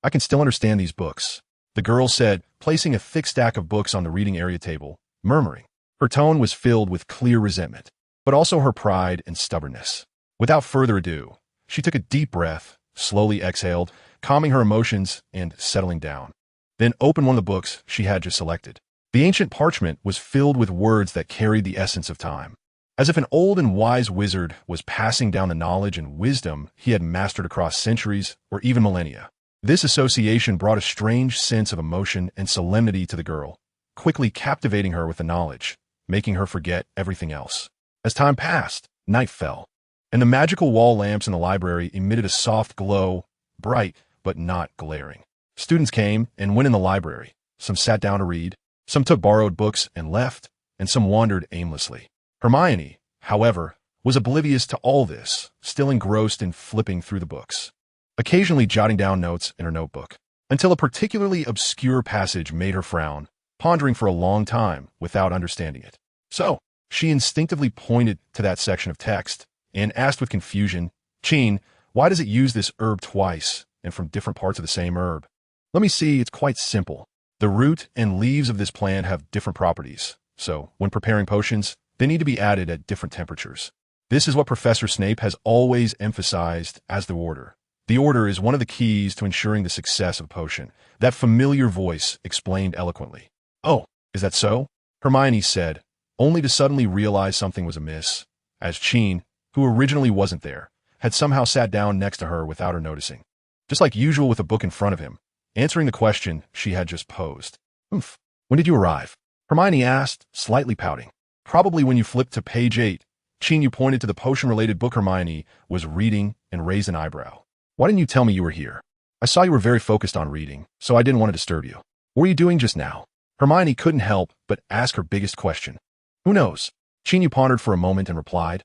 "I can still understand these books," the girl said, placing a thick stack of books on the reading area table, murmuring. Her tone was filled with clear resentment, but also her pride and stubbornness. Without further ado, she took a deep breath, slowly exhaled, calming her emotions and settling down. Then opened one of the books she had just selected. The ancient parchment was filled with words that carried the essence of time, as if an old and wise wizard was passing down the knowledge and wisdom he had mastered across centuries or even millennia. This association brought a strange sense of emotion and solemnity to the girl, quickly captivating her with the knowledge, making her forget everything else. As time passed, night fell, and the magical wall lamps in the library emitted a soft glow, bright but not glaring. Students came and went in the library. Some sat down to read, some took borrowed books and left, and some wandered aimlessly. Hermione, however, was oblivious to all this, still engrossed in flipping through the books, occasionally jotting down notes in her notebook, until a particularly obscure passage made her frown, pondering for a long time without understanding it. So, she instinctively pointed to that section of text and asked with confusion, "Qin, why does it use this herb twice and from different parts of the same herb?" "Let me see, it's quite simple. The root and leaves of this plant have different properties, so when preparing potions, they need to be added at different temperatures. This is what Professor Snape has always emphasized as the order. The order is one of the keys to ensuring the success of a potion," that familiar voice explained eloquently. "Oh, is that so?" Hermione said, only to suddenly realize something was amiss, as Qin, who originally wasn't there, had somehow sat down next to her without her noticing. Just like usual with a book in front of him, answering the question she had just posed. "Oomph. When did you arrive?" Hermione asked, slightly pouting. "Probably when you flipped to page 8. Qin Yu pointed to the potion-related book Hermione was reading and raised an eyebrow. "Why didn't you tell me you were here? I saw you were very focused on reading, so I didn't want to disturb you. What were you doing just now?" Hermione couldn't help but ask her biggest question. "Who knows?" Qin Yu pondered for a moment and replied,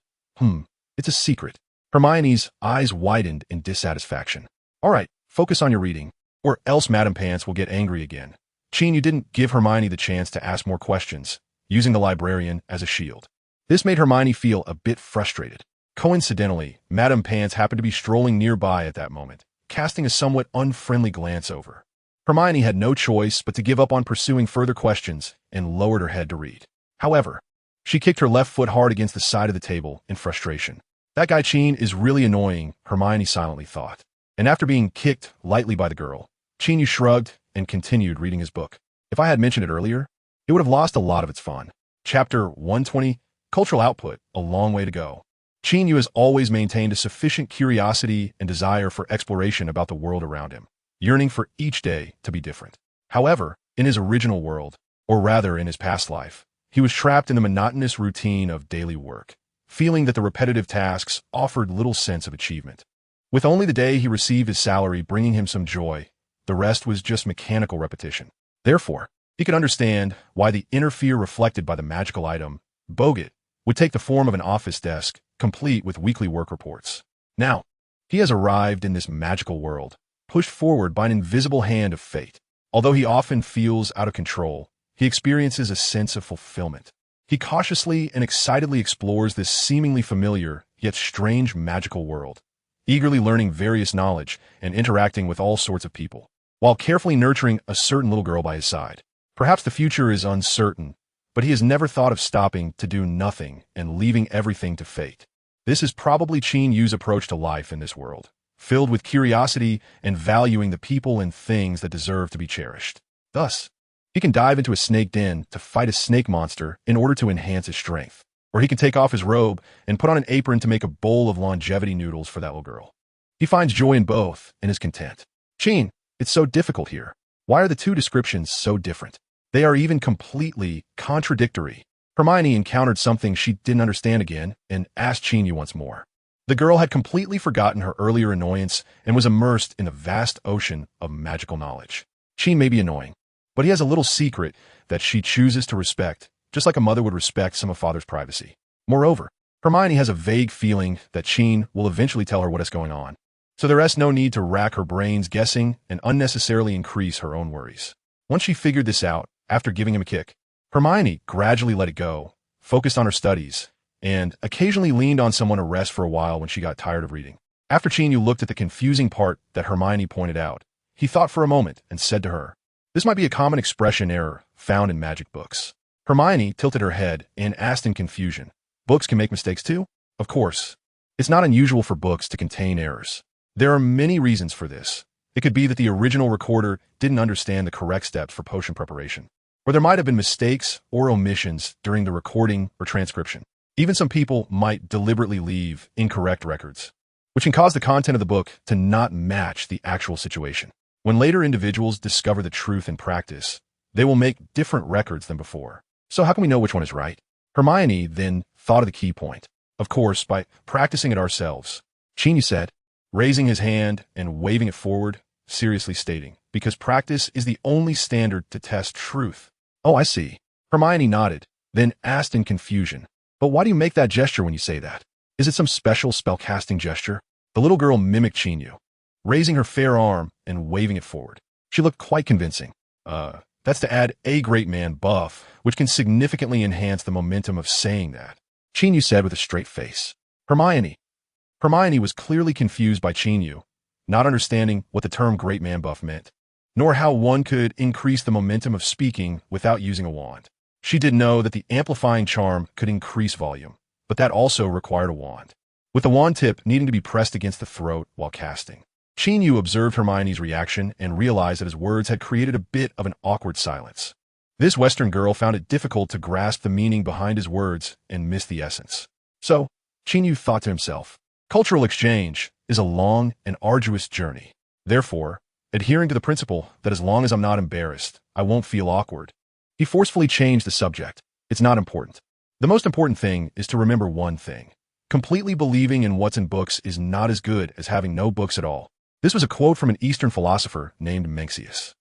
It's a secret." Hermione's eyes widened in dissatisfaction. "All right, focus on your reading, or else Madame Pants will get angry again." Qin Yu didn't give Hermione the chance to ask more questions, using the librarian as a shield. This made Hermione feel a bit frustrated. Coincidentally, Madame Pants happened to be strolling nearby at that moment, casting a somewhat unfriendly glance over. Hermione had no choice but to give up on pursuing further questions and lowered her head to read. However, she kicked her left foot hard against the side of the table in frustration. That guy Qin is really annoying, Hermione silently thought. And after being kicked lightly by the girl, Qin Yu shrugged and continued reading his book. If I had mentioned it earlier, it would have lost a lot of its fun. Chapter 120, Cultural Output, A Long Way to Go. Qin Yu has always maintained a sufficient curiosity and desire for exploration about the world around him, yearning for each day to be different. However, in his original world, or rather in his past life, he was trapped in the monotonous routine of daily work, feeling that the repetitive tasks offered little sense of achievement. With only the day he received his salary bringing him some joy, the rest was just mechanical repetition. Therefore, he could understand why the inner fear reflected by the magical item, Bogut, would take the form of an office desk, complete with weekly work reports. Now, he has arrived in this magical world, pushed forward by an invisible hand of fate. Although he often feels out of control, he experiences a sense of fulfillment. He cautiously and excitedly explores this seemingly familiar, yet strange magical world, eagerly learning various knowledge and interacting with all sorts of people, while carefully nurturing a certain little girl by his side. Perhaps the future is uncertain, but he has never thought of stopping to do nothing and leaving everything to fate. This is probably Qin Yu's approach to life in this world, filled with curiosity and valuing the people and things that deserve to be cherished. Thus, he can dive into a snake den to fight a snake monster in order to enhance his strength. Or he can take off his robe and put on an apron to make a bowl of longevity noodles for that little girl. He finds joy in both and is content. Qin, it's so difficult here. Why are the two descriptions so different? They are even completely contradictory. Hermione encountered something she didn't understand again and asked Qin Yu once more. The girl had completely forgotten her earlier annoyance and was immersed in the vast ocean of magical knowledge. Qin may be annoying, but he has a little secret that she chooses to respect, just like a mother would respect some of father's privacy. Moreover, Hermione has a vague feeling that Qin will eventually tell her what is going on, so there is no need to rack her brains guessing and unnecessarily increase her own worries. Once she figured this out, after giving him a kick, Hermione gradually let it go, focused on her studies, and occasionally leaned on someone to rest for a while when she got tired of reading. After Qin Yu looked at the confusing part that Hermione pointed out, he thought for a moment and said to her, "This might be a common expression error found in magic books." Hermione tilted her head and asked in confusion, "Books can make mistakes too?" Of course. It's not unusual for books to contain errors. There are many reasons for this. It could be that the original recorder didn't understand the correct steps for potion preparation, or there might have been mistakes or omissions during the recording or transcription. Even some people might deliberately leave incorrect records, which can cause the content of the book to not match the actual situation. When later individuals discover the truth in practice, they will make different records than before. So how can we know which one is right? Hermione then thought of the key point. Of course, by practicing it ourselves. Qin Yu said, raising his hand and waving it forward, seriously stating, because practice is the only standard to test truth. Oh, I see. Hermione nodded, then asked in confusion, "But why do you make that gesture when you say that? Is it some special spellcasting gesture?" The little girl mimicked Qin Yu, raising her fair arm and waving it forward. She looked quite convincing. That's to add a great man buff, which can significantly enhance the momentum of saying that," Qin Yu said with a straight face. Hermione was clearly confused by Qin Yu, not understanding what the term great man buff meant, nor how one could increase the momentum of speaking without using a wand. She did know that the amplifying charm could increase volume, but that also required a wand, with the wand tip needing to be pressed against the throat while casting. Qin Yu observed Hermione's reaction and realized that his words had created a bit of an awkward silence. This Western girl found it difficult to grasp the meaning behind his words and missed the essence. So, Qin Yu thought to himself, Cultural exchange is a long and arduous journey. Therefore, adhering to the principle that as long as I'm not embarrassed, I won't feel awkward, he forcefully changed the subject. It's not important. The most important thing is to remember one thing. Completely believing in what's in books is not as good as having no books at all. This was a quote from an Eastern philosopher named Mencius.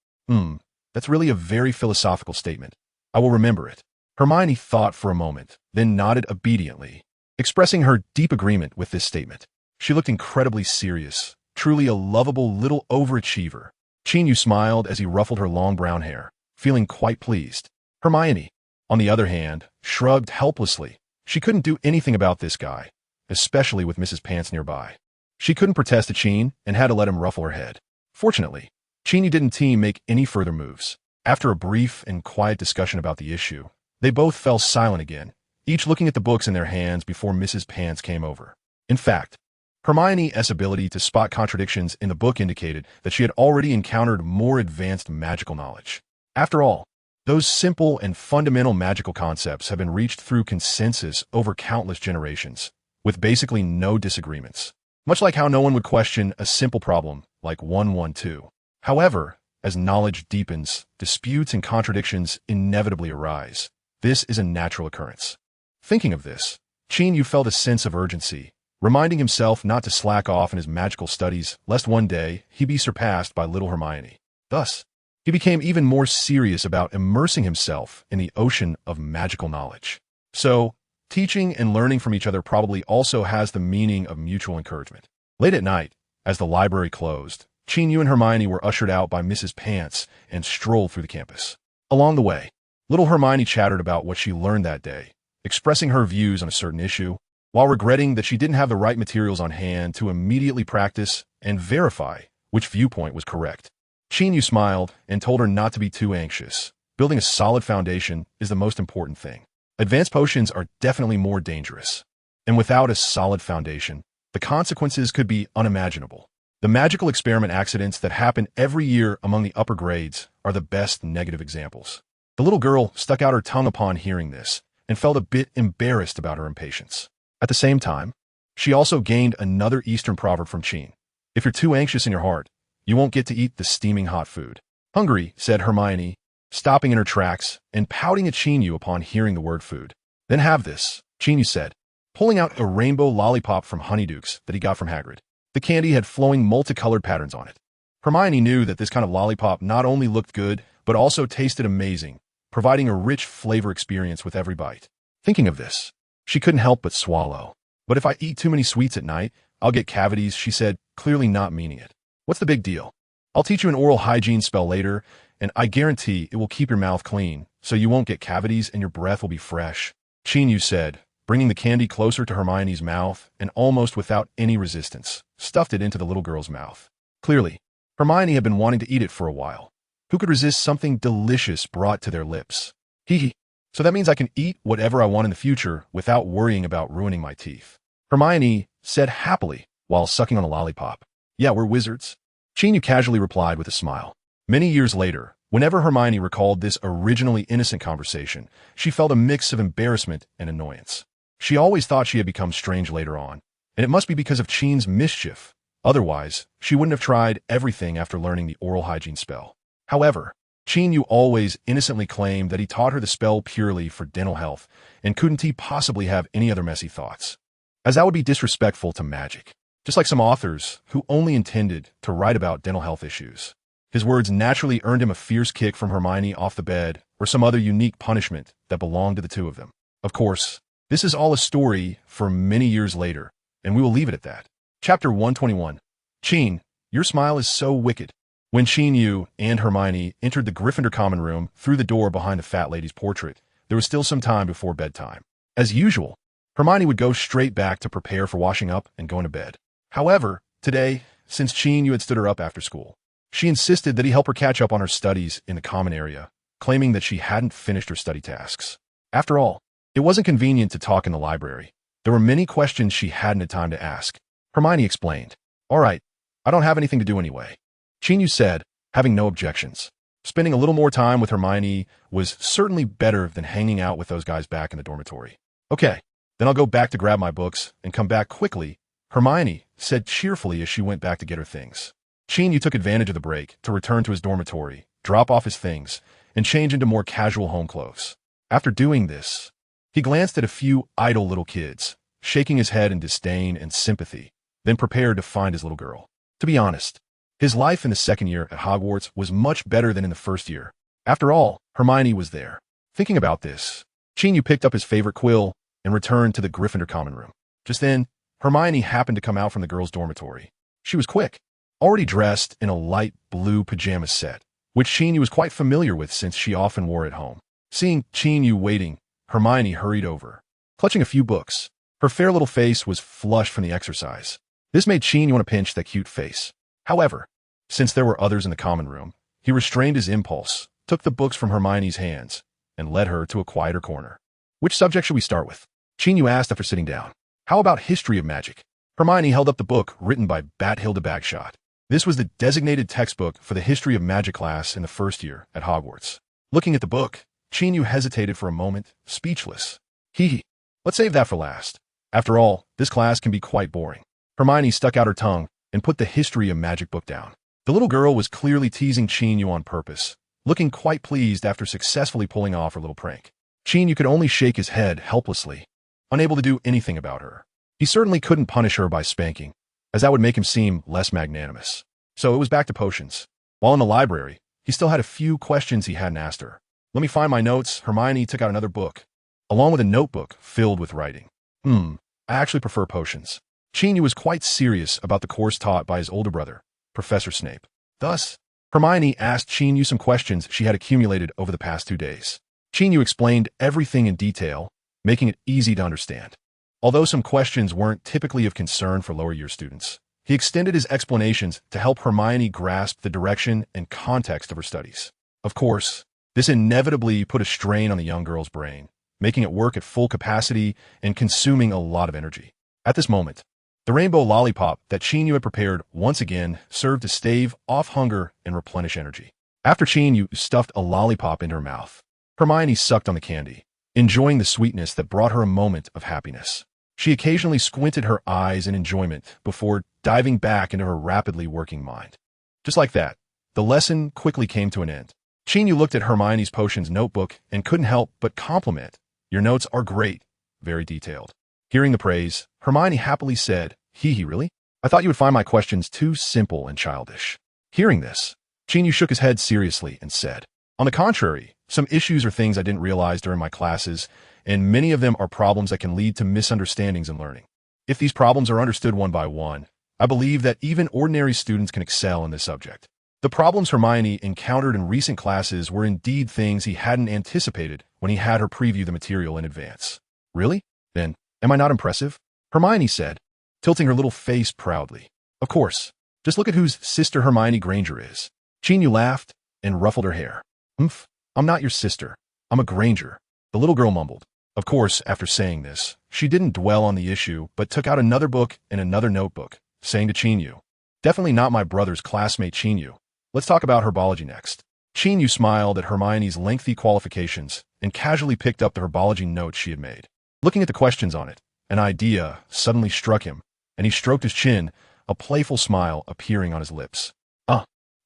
That's really a very philosophical statement. I will remember it. Hermione thought for a moment, then nodded obediently, expressing her deep agreement with this statement. She looked incredibly serious, truly a lovable little overachiever. Qin Yu smiled as he ruffled her long brown hair, feeling quite pleased. Hermione, on the other hand, shrugged helplessly. She couldn't do anything about this guy, especially with Mrs. Pants nearby. She couldn't protest to Qin and had to let him ruffle her head. Fortunately, Qin Yu didn't make any further moves. After a brief and quiet discussion about the issue, they both fell silent again, each looking at the books in their hands before Mrs. Pants came over. In fact, Hermione's ability to spot contradictions in the book indicated that she had already encountered more advanced magical knowledge. After all, those simple and fundamental magical concepts have been reached through consensus over countless generations, with basically no disagreements. Much like how no one would question a simple problem like 112. However, as knowledge deepens, disputes and contradictions inevitably arise. This is a natural occurrence. Thinking of this, Qin Yu felt a sense of urgency, reminding himself not to slack off in his magical studies lest one day he be surpassed by little Hermione. Thus, he became even more serious about immersing himself in the ocean of magical knowledge. So, teaching and learning from each other probably also has the meaning of mutual encouragement. Late at night, as the library closed, Qin Yu and Hermione were ushered out by Mrs. Pants and strolled through the campus. Along the way, little Hermione chattered about what she learned that day, expressing her views on a certain issue, while regretting that she didn't have the right materials on hand to immediately practice and verify which viewpoint was correct. Qin Yu smiled and told her not to be too anxious. Building a solid foundation is the most important thing. Advanced potions are definitely more dangerous. And without a solid foundation, the consequences could be unimaginable. The magical experiment accidents that happen every year among the upper grades are the best negative examples. The little girl stuck out her tongue upon hearing this and felt a bit embarrassed about her impatience. At the same time, she also gained another Eastern proverb from Qin. If you're too anxious in your heart, you won't get to eat the steaming hot food. Hungry, said Hermione, stopping in her tracks and pouting at Qin Yu upon hearing the word food. Then have this, Qin Yu said, pulling out a rainbow lollipop from Honeydukes that he got from Hagrid. The candy had flowing multicolored patterns on it. Hermione knew that this kind of lollipop not only looked good, but also tasted amazing, providing a rich flavor experience with every bite. Thinking of this, she couldn't help but swallow. But if I eat too many sweets at night, I'll get cavities, she said, clearly not meaning it. What's the big deal? I'll teach you an oral hygiene spell later, and I guarantee it will keep your mouth clean, so you won't get cavities and your breath will be fresh. Qin Yu said, bringing the candy closer to Hermione's mouth and almost without any resistance, stuffed it into the little girl's mouth. Clearly, Hermione had been wanting to eat it for a while. Who could resist something delicious brought to their lips? Hee. So that means I can eat whatever I want in the future without worrying about ruining my teeth. Hermione said happily while sucking on a lollipop. Yeah, we're wizards. Qin Yu casually replied with a smile. Many years later, whenever Hermione recalled this originally innocent conversation, she felt a mix of embarrassment and annoyance. She always thought she had become strange later on, and it must be because of Qin's mischief. Otherwise, she wouldn't have tried everything after learning the oral hygiene spell. However, Qin Yu always innocently claimed that he taught her the spell purely for dental health, and couldn't he possibly have any other messy thoughts? As that would be disrespectful to magic, just like some authors who only intended to write about dental health issues. His words naturally earned him a fierce kick from Hermione off the bed or some other unique punishment that belonged to the two of them. Of course, this is all a story for many years later, and we will leave it at that. Chapter 121. Qin, your smile is so wicked. When Qin Yu and Hermione entered the Gryffindor common room through the door behind the fat lady's portrait, there was still some time before bedtime. As usual, Hermione would go straight back to prepare for washing up and going to bed. However, today, since Qin Yu had stood her up after school, she insisted that he help her catch up on her studies in the common area, claiming that she hadn't finished her study tasks. After all, it wasn't convenient to talk in the library. There were many questions she hadn't had time to ask. Hermione explained. All right, I don't have anything to do anyway. Qin Yu said, having no objections. Spending a little more time with Hermione was certainly better than hanging out with those guys back in the dormitory. Okay, then I'll go back to grab my books and come back quickly Hermione said cheerfully as she went back to get her things. Qin Yu took advantage of the break to return to his dormitory, drop off his things, and change into more casual home clothes. After doing this, he glanced at a few idle little kids, shaking his head in disdain and sympathy, then prepared to find his little girl. To be honest, his life in the second year at Hogwarts was much better than in the first year. After all, Hermione was there. Thinking about this, Qin Yu picked up his favorite quill and returned to the Gryffindor common room. Just then, Hermione happened to come out from the girls' dormitory. She was quick, already dressed in a light blue pajama set, which Qin Yu was quite familiar with since she often wore it home. Seeing Qin Yu waiting, Hermione hurried over, clutching a few books. Her fair little face was flushed from the exercise. This made Qin Yu want to pinch that cute face. However, since there were others in the common room, he restrained his impulse, took the books from Hermione's hands, and led her to a quieter corner. Which subject should we start with? Qin Yu asked after sitting down. How about History of Magic? Hermione held up the book written by Bathilda Bagshot. This was the designated textbook for the History of Magic class in the first year at Hogwarts. Looking at the book, Qin Yu hesitated for a moment, speechless. Let's save that for last. After all, this class can be quite boring. Hermione stuck out her tongue and put the History of Magic book down. The little girl was clearly teasing Qin Yu on purpose, looking quite pleased after successfully pulling off her little prank. Qin Yu could only shake his head helplessly, unable to do anything about her. He certainly couldn't punish her by spanking, as that would make him seem less magnanimous. So it was back to potions. While in the library, he still had a few questions he hadn't asked her. Let me find my notes. Hermione took out another book, along with a notebook filled with writing. I actually prefer potions. Qin Yu was quite serious about the course taught by his older brother, Professor Snape. Thus, Hermione asked Qin Yu some questions she had accumulated over the past 2 days. Qin Yu explained everything in detail, making it easy to understand. Although some questions weren't typically of concern for lower year students, he extended his explanations to help Hermione grasp the direction and context of her studies. Of course, this inevitably put a strain on the young girl's brain, making it work at full capacity and consuming a lot of energy. At this moment, the rainbow lollipop that Qin Yu had prepared once again served to stave off hunger and replenish energy. After Qin Yu stuffed a lollipop into her mouth, Hermione sucked on the candy, enjoying the sweetness that brought her a moment of happiness. She occasionally squinted her eyes in enjoyment before diving back into her rapidly working mind. Just like that, the lesson quickly came to an end. Qin Yu looked at Hermione's potions notebook and couldn't help but compliment. Your notes are great, very detailed. Hearing the praise, Hermione happily said, really? I thought you would find my questions too simple and childish. Hearing this, Qin Yu shook his head seriously and said, on the contrary, some issues are things I didn't realize during my classes, and many of them are problems that can lead to misunderstandings in learning. If these problems are understood one by one, I believe that even ordinary students can excel in this subject. The problems Hermione encountered in recent classes were indeed things he hadn't anticipated when he had her preview the material in advance. Really? Then, am I not impressive? Hermione said, tilting her little face proudly. Of course. Just look at whose sister Hermione Granger is. Qin Yu laughed and ruffled her hair. I'm not your sister. I'm a Granger, the little girl mumbled. Of course, after saying this, she didn't dwell on the issue, but took out another book and another notebook, saying to Qin Yu, definitely not my brother's classmate Qin Yu. Let's talk about herbology next. Qin Yu smiled at Hermione's lengthy qualifications and casually picked up the herbology notes she had made. Looking at the questions on it, an idea suddenly struck him, and he stroked his chin, a playful smile appearing on his lips.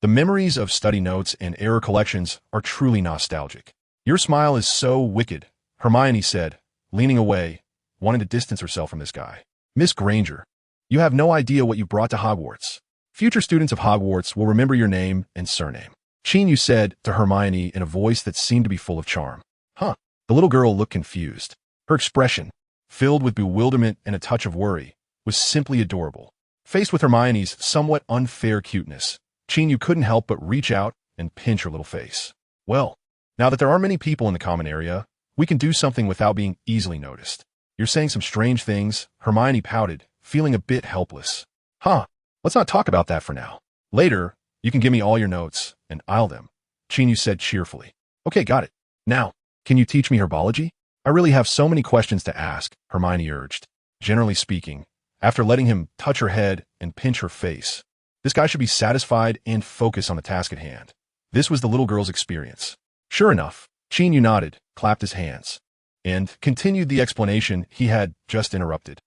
The memories of study notes and error collections are truly nostalgic. Your smile is so wicked, Hermione said, leaning away, wanting to distance herself from this guy. Miss Granger, you have no idea what you brought to Hogwarts. Future students of Hogwarts will remember your name and surname. Qin Yu said to Hermione in a voice that seemed to be full of charm. The little girl looked confused. Her expression, filled with bewilderment and a touch of worry, was simply adorable. Faced with Hermione's somewhat unfair cuteness, Qin Yu couldn't help but reach out and pinch her little face. Well, now that there aren't many people in the common area, we can do something without being easily noticed. You're saying some strange things, Hermione pouted, feeling a bit helpless. Let's not talk about that for now. Later, you can give me all your notes, and I'll them, Qin Yu said cheerfully. Okay, got it. Now, can you teach me herbology? I really have so many questions to ask, Hermione urged. Generally speaking, after letting him touch her head and pinch her face, this guy should be satisfied and focus on the task at hand. This was the little girl's experience. Sure enough, Qin Yu nodded, clapped his hands, and continued the explanation he had just interrupted.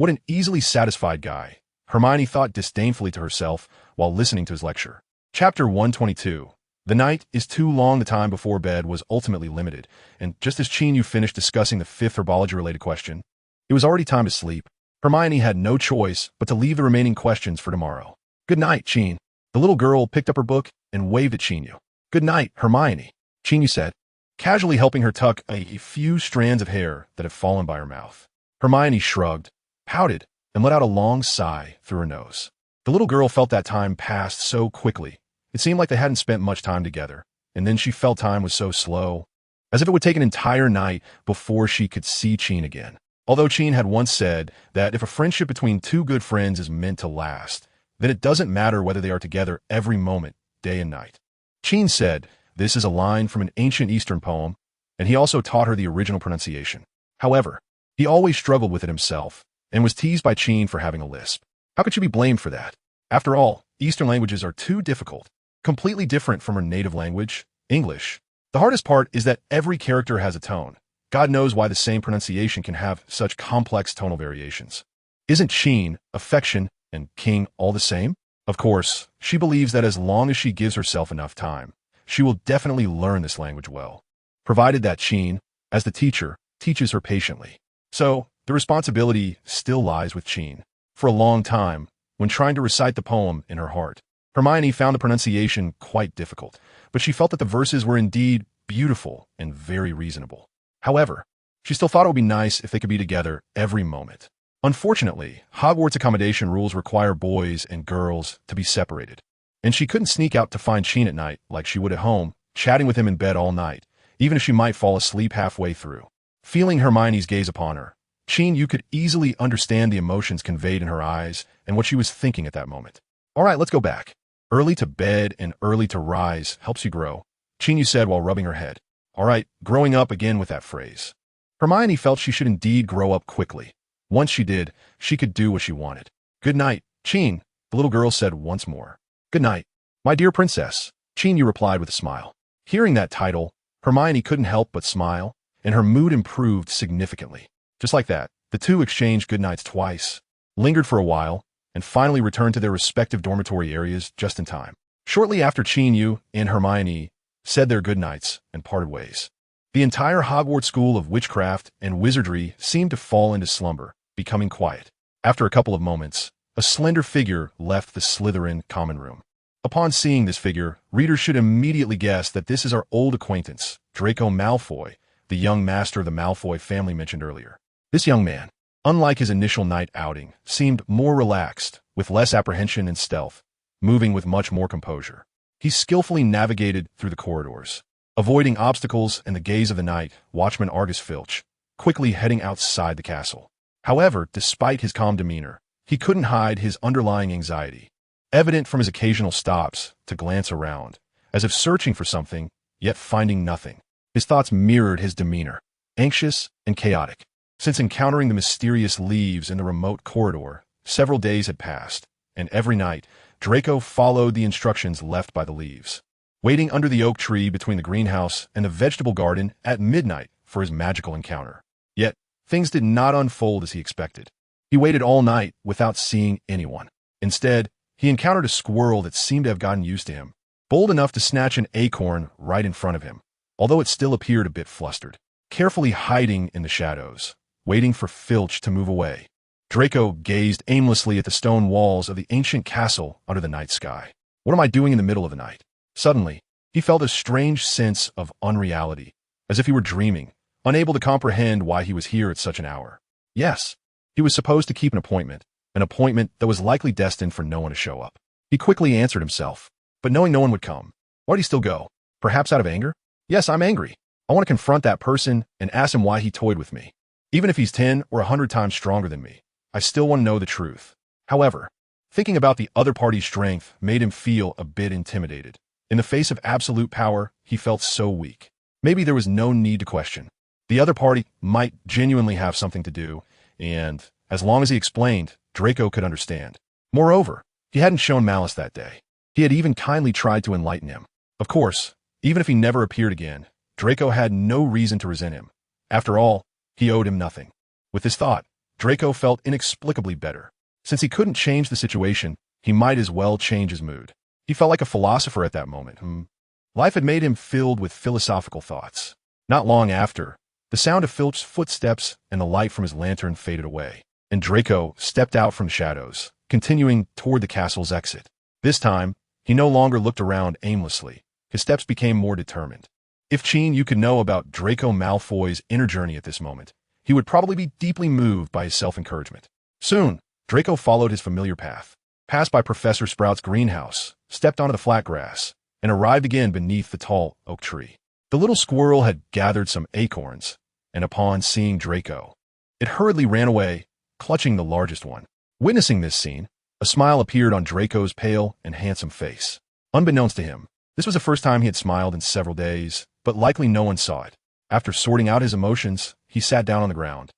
What an easily satisfied guy, Hermione thought disdainfully to herself while listening to his lecture. Chapter 122. The night is too long. The time before bed was ultimately limited, and just as Qin Yu finished discussing the fifth herbology-related question, it was already time to sleep. Hermione had no choice but to leave the remaining questions for tomorrow. Good night, Qin. The little girl picked up her book and waved at Qin Yu. Good night, Hermione, Qin Yu said, casually helping her tuck a few strands of hair that had fallen by her mouth. Hermione shrugged, pouted, and let out a long sigh through her nose. The little girl felt that time passed so quickly. It seemed like they hadn't spent much time together, and then she felt time was so slow, as if it would take an entire night before she could see Qin again. Although Qin had once said that if a friendship between two good friends is meant to last, then it doesn't matter whether they are together every moment, day and night. Qin said this is a line from an ancient Eastern poem, and he also taught her the original pronunciation. However, he always struggled with it himself, and was teased by Qin for having a lisp. How could she be blamed for that? After all, Eastern languages are too difficult, completely different from her native language, English. The hardest part is that every character has a tone. God knows why the same pronunciation can have such complex tonal variations. Isn't Qin, affection, and king all the same? Of course, she believes that as long as she gives herself enough time, she will definitely learn this language well, provided that Qin, as the teacher, teaches her patiently. So, the responsibility still lies with Qin. For a long time, when trying to recite the poem in her heart, Hermione found the pronunciation quite difficult, but she felt that the verses were indeed beautiful and very reasonable. However, she still thought it would be nice if they could be together every moment. Unfortunately, Hogwarts accommodation rules require boys and girls to be separated, and she couldn't sneak out to find Qin at night like she would at home, chatting with him in bed all night, even if she might fall asleep halfway through. Feeling Hermione's gaze upon her, Qin Yu could easily understand the emotions conveyed in her eyes and what she was thinking at that moment. All right, let's go back. Early to bed and early to rise helps you grow, Qin Yu said while rubbing her head. All right, growing up again with that phrase. Hermione felt she should indeed grow up quickly. Once she did, she could do what she wanted. Good night, Qin, the little girl said once more. Good night, my dear princess, Qin Yu replied with a smile. Hearing that title, Hermione couldn't help but smile, and her mood improved significantly. Just like that, the two exchanged goodnights twice, lingered for a while, and finally returned to their respective dormitory areas just in time. Shortly after Qin Yu and Hermione said their goodnights and parted ways, the entire Hogwarts School of Witchcraft and Wizardry seemed to fall into slumber, becoming quiet. After a couple of moments, a slender figure left the Slytherin common room. Upon seeing this figure, readers should immediately guess that this is our old acquaintance, Draco Malfoy, the young master of the Malfoy family mentioned earlier. This young man, unlike his initial night outing, seemed more relaxed, with less apprehension and stealth, moving with much more composure. He skillfully navigated through the corridors, avoiding obstacles and the gaze of the night watchman Argus Filch, quickly heading outside the castle. However, despite his calm demeanor, he couldn't hide his underlying anxiety, evident from his occasional stops to glance around, as if searching for something, yet finding nothing. His thoughts mirrored his demeanor, anxious and chaotic. Since encountering the mysterious leaves in the remote corridor, several days had passed, and every night, Draco followed the instructions left by the leaves, waiting under the oak tree between the greenhouse and the vegetable garden at midnight for his magical encounter. Yet, things did not unfold as he expected. He waited all night without seeing anyone. Instead, he encountered a squirrel that seemed to have gotten used to him, bold enough to snatch an acorn right in front of him, although it still appeared a bit flustered, carefully hiding in the shadows, waiting for Filch to move away. Draco gazed aimlessly at the stone walls of the ancient castle under the night sky. What am I doing in the middle of the night? Suddenly, he felt a strange sense of unreality, as if he were dreaming, unable to comprehend why he was here at such an hour. Yes, he was supposed to keep an appointment that was likely destined for no one to show up. He quickly answered himself, but knowing no one would come, why'd he still go? Perhaps out of anger? Yes, I'm angry. I want to confront that person and ask him why he toyed with me. Even if he's 10 or 100 times stronger than me, I still want to know the truth. However, thinking about the other party's strength made him feel a bit intimidated. In the face of absolute power, he felt so weak. Maybe there was no need to question. The other party might genuinely have something to do, and, as long as he explained, Draco could understand. Moreover, he hadn't shown malice that day. He had even kindly tried to enlighten him. Of course, even if he never appeared again, Draco had no reason to resent him. After all, he owed him nothing. With this thought, Draco felt inexplicably better. Since he couldn't change the situation, he might as well change his mood. He felt like a philosopher at that moment. Life had made him filled with philosophical thoughts. Not long after, the sound of Filch's footsteps and the light from his lantern faded away, and Draco stepped out from the shadows, continuing toward the castle's exit. This time, he no longer looked around aimlessly. His steps became more determined. If Qin Yu could know about Draco Malfoy's inner journey at this moment, he would probably be deeply moved by his self-encouragement. Soon, Draco followed his familiar path, passed by Professor Sprout's greenhouse, stepped onto the flat grass, and arrived again beneath the tall oak tree. The little squirrel had gathered some acorns, and upon seeing Draco, it hurriedly ran away, clutching the largest one. Witnessing this scene, a smile appeared on Draco's pale and handsome face. Unbeknownst to him, this was the first time he had smiled in several days, but likely no one saw it. After sorting out his emotions, he sat down on the ground,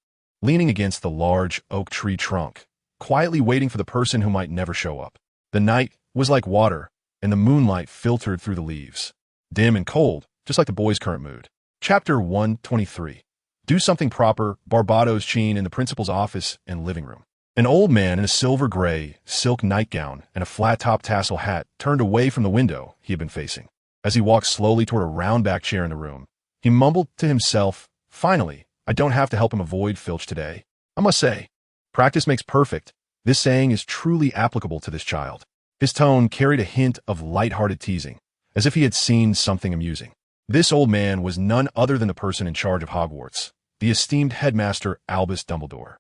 leaning against the large oak tree trunk, quietly waiting for the person who might never show up. The night was like water, and the moonlight filtered through the leaves, dim and cold, just like the boy's current mood. Chapter 123. Do Something Proper. Barbados Qin in the principal's office and living room. An old man in a silver-gray silk nightgown and a flat-top tassel hat turned away from the window he had been facing. As he walked slowly toward a round-back chair in the room, he mumbled to himself, "Finally, I don't have to help him avoid Filch today. I must say, practice makes perfect." This saying is truly applicable to this child. His tone carried a hint of light-hearted teasing, as if he had seen something amusing. This old man was none other than the person in charge of Hogwarts, the esteemed headmaster Albus Dumbledore.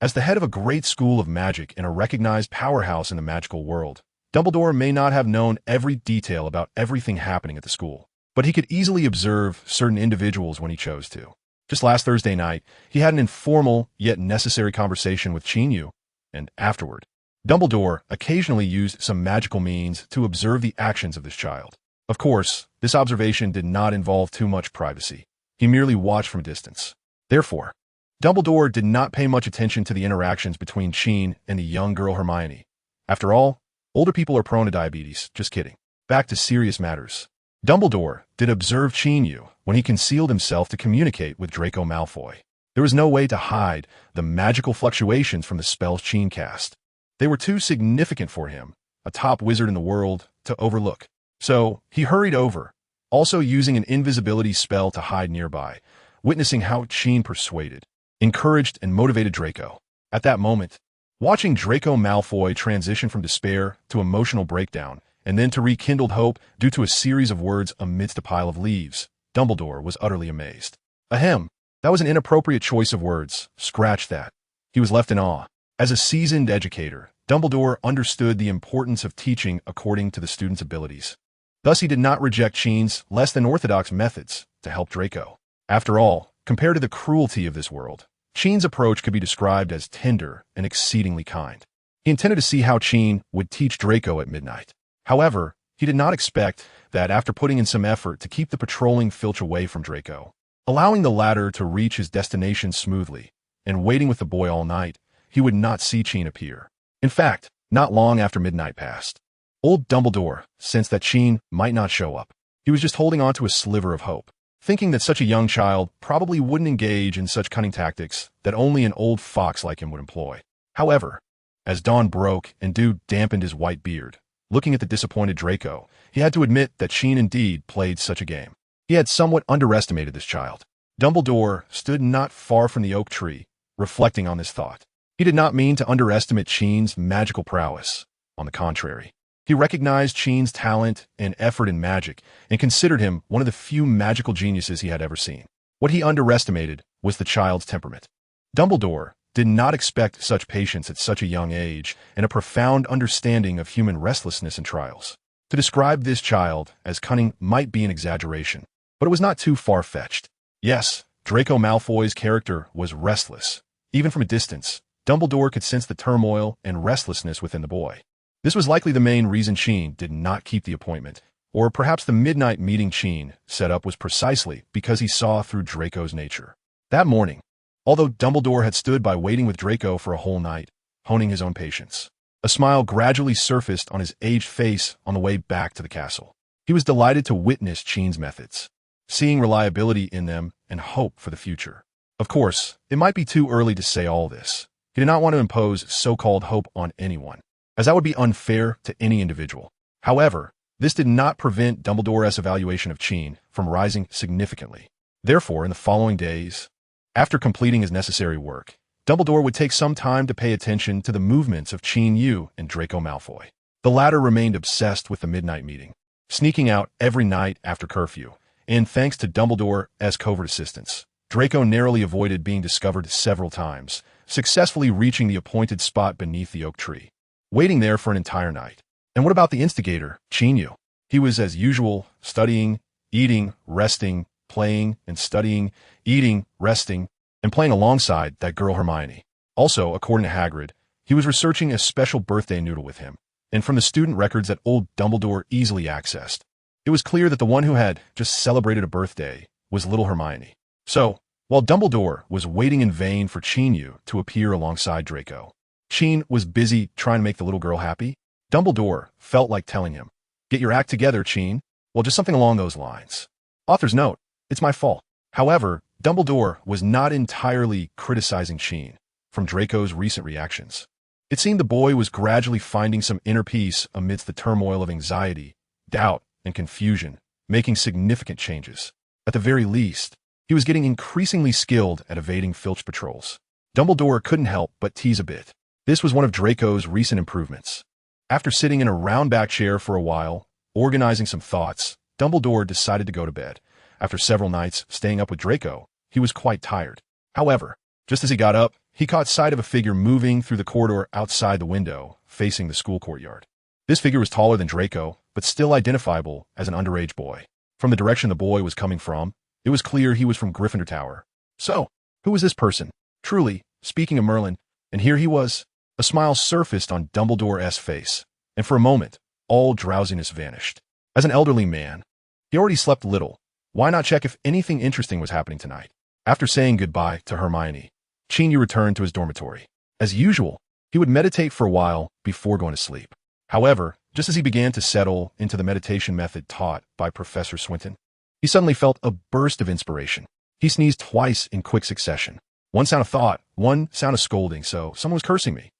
As the head of a great school of magic and a recognized powerhouse in the magical world, Dumbledore may not have known every detail about everything happening at the school, but he could easily observe certain individuals when he chose to. Just last Thursday night, he had an informal yet necessary conversation with Qin Yu, and afterward, Dumbledore occasionally used some magical means to observe the actions of this child. Of course, this observation did not involve too much privacy. He merely watched from a distance. Therefore, Dumbledore did not pay much attention to the interactions between Qin and the young girl Hermione. After all, older people are prone to diabetes. Just kidding. Back to serious matters. Dumbledore did observe Qin Yu when he concealed himself to communicate with Draco Malfoy. There was no way to hide the magical fluctuations from the spells Qin cast. They were too significant for him, a top wizard in the world, to overlook. So, he hurried over, also using an invisibility spell to hide nearby, witnessing how Qin persuaded, encouraged, and motivated Draco. At that moment, watching Draco Malfoy transition from despair to emotional breakdown, and then to rekindled hope due to a series of words amidst a pile of leaves, Dumbledore was utterly amazed. Ahem, that was an inappropriate choice of words. Scratch that. He was left in awe. As a seasoned educator, Dumbledore understood the importance of teaching according to the student's abilities. Thus, he did not reject Qin's less-than-orthodox methods to help Draco. After all, compared to the cruelty of this world, Qin's approach could be described as tender and exceedingly kind. He intended to see how Qin would teach Draco at midnight. However, he did not expect that after putting in some effort to keep the patrolling Filch away from Draco, allowing the latter to reach his destination smoothly, and waiting with the boy all night, he would not see Qin appear. In fact, not long after midnight passed, old Dumbledore sensed that Qin might not show up. He was just holding on to a sliver of hope, thinking that such a young child probably wouldn't engage in such cunning tactics that only an old fox like him would employ. However, as dawn broke and dew dampened his white beard, looking at the disappointed Draco, he had to admit that Qin indeed played such a game. He had somewhat underestimated this child. Dumbledore stood not far from the oak tree, reflecting on this thought. He did not mean to underestimate Qin's magical prowess. On the contrary, he recognized Qin's talent and effort in magic and considered him one of the few magical geniuses he had ever seen. What he underestimated was the child's temperament. Dumbledore did not expect such patience at such a young age and a profound understanding of human restlessness and trials. To describe this child as cunning might be an exaggeration, but it was not too far-fetched. Yes, Draco Malfoy's character was restless. Even from a distance, Dumbledore could sense the turmoil and restlessness within the boy. This was likely the main reason Qin did not keep the appointment, or perhaps the midnight meeting Qin set up was precisely because he saw through Draco's nature. That morning, although Dumbledore had stood by waiting with Draco for a whole night, honing his own patience, a smile gradually surfaced on his aged face on the way back to the castle. He was delighted to witness Qin's methods, seeing reliability in them and hope for the future. Of course, it might be too early to say all this, He did not want to impose so-called hope on anyone, as that would be unfair to any individual. However, this did not prevent Dumbledore's evaluation of Qin from rising significantly. Therefore, in the following days, after completing his necessary work, Dumbledore would take some time to pay attention to the movements of Qin Yu and Draco Malfoy. The latter remained obsessed with the midnight meeting, sneaking out every night after curfew, and thanks to Dumbledore's covert assistance, Draco narrowly avoided being discovered several times, successfully reaching the appointed spot beneath the oak tree, waiting there for an entire night. And what about the instigator, Qin Yu? He was, as usual, studying, eating, resting, playing, and studying, eating, resting, and playing alongside that girl Hermione. Also, according to Hagrid, he was researching a special birthday noodle with him, and from the student records that old Dumbledore easily accessed, it was clear that the one who had just celebrated a birthday was little Hermione. So, while Dumbledore was waiting in vain for Qin Yu to appear alongside Draco, Qin was busy trying to make the little girl happy. Dumbledore felt like telling him, "Get your act together, Qin." Well, just something along those lines. Author's note, it's my fault. However, Dumbledore was not entirely criticizing Qin from Draco's recent reactions. It seemed the boy was gradually finding some inner peace amidst the turmoil of anxiety, doubt, and confusion, making significant changes. At the very least, he was getting increasingly skilled at evading Filch patrols. Dumbledore couldn't help but tease a bit. This was one of Draco's recent improvements. After sitting in a round-back chair for a while, organizing some thoughts, Dumbledore decided to go to bed. After several nights staying up with Draco, he was quite tired. However, just as he got up, he caught sight of a figure moving through the corridor outside the window, facing the school courtyard. This figure was taller than Draco, but still identifiable as an underage boy. From the direction the boy was coming from, it was clear he was from Gryffindor Tower. So, who was this person? Truly, speaking of Merlin, and here he was. A smile surfaced on Dumbledore's face, and for a moment, all drowsiness vanished. As an elderly man, he already slept little. Why not check if anything interesting was happening tonight? After saying goodbye to Hermione, Qin Yu returned to his dormitory. As usual, he would meditate for a while before going to sleep. However, just as he began to settle into the meditation method taught by Professor Swinton, he suddenly felt a burst of inspiration. He sneezed twice in quick succession. One sound of thought, one sound of scolding, so someone was cursing me.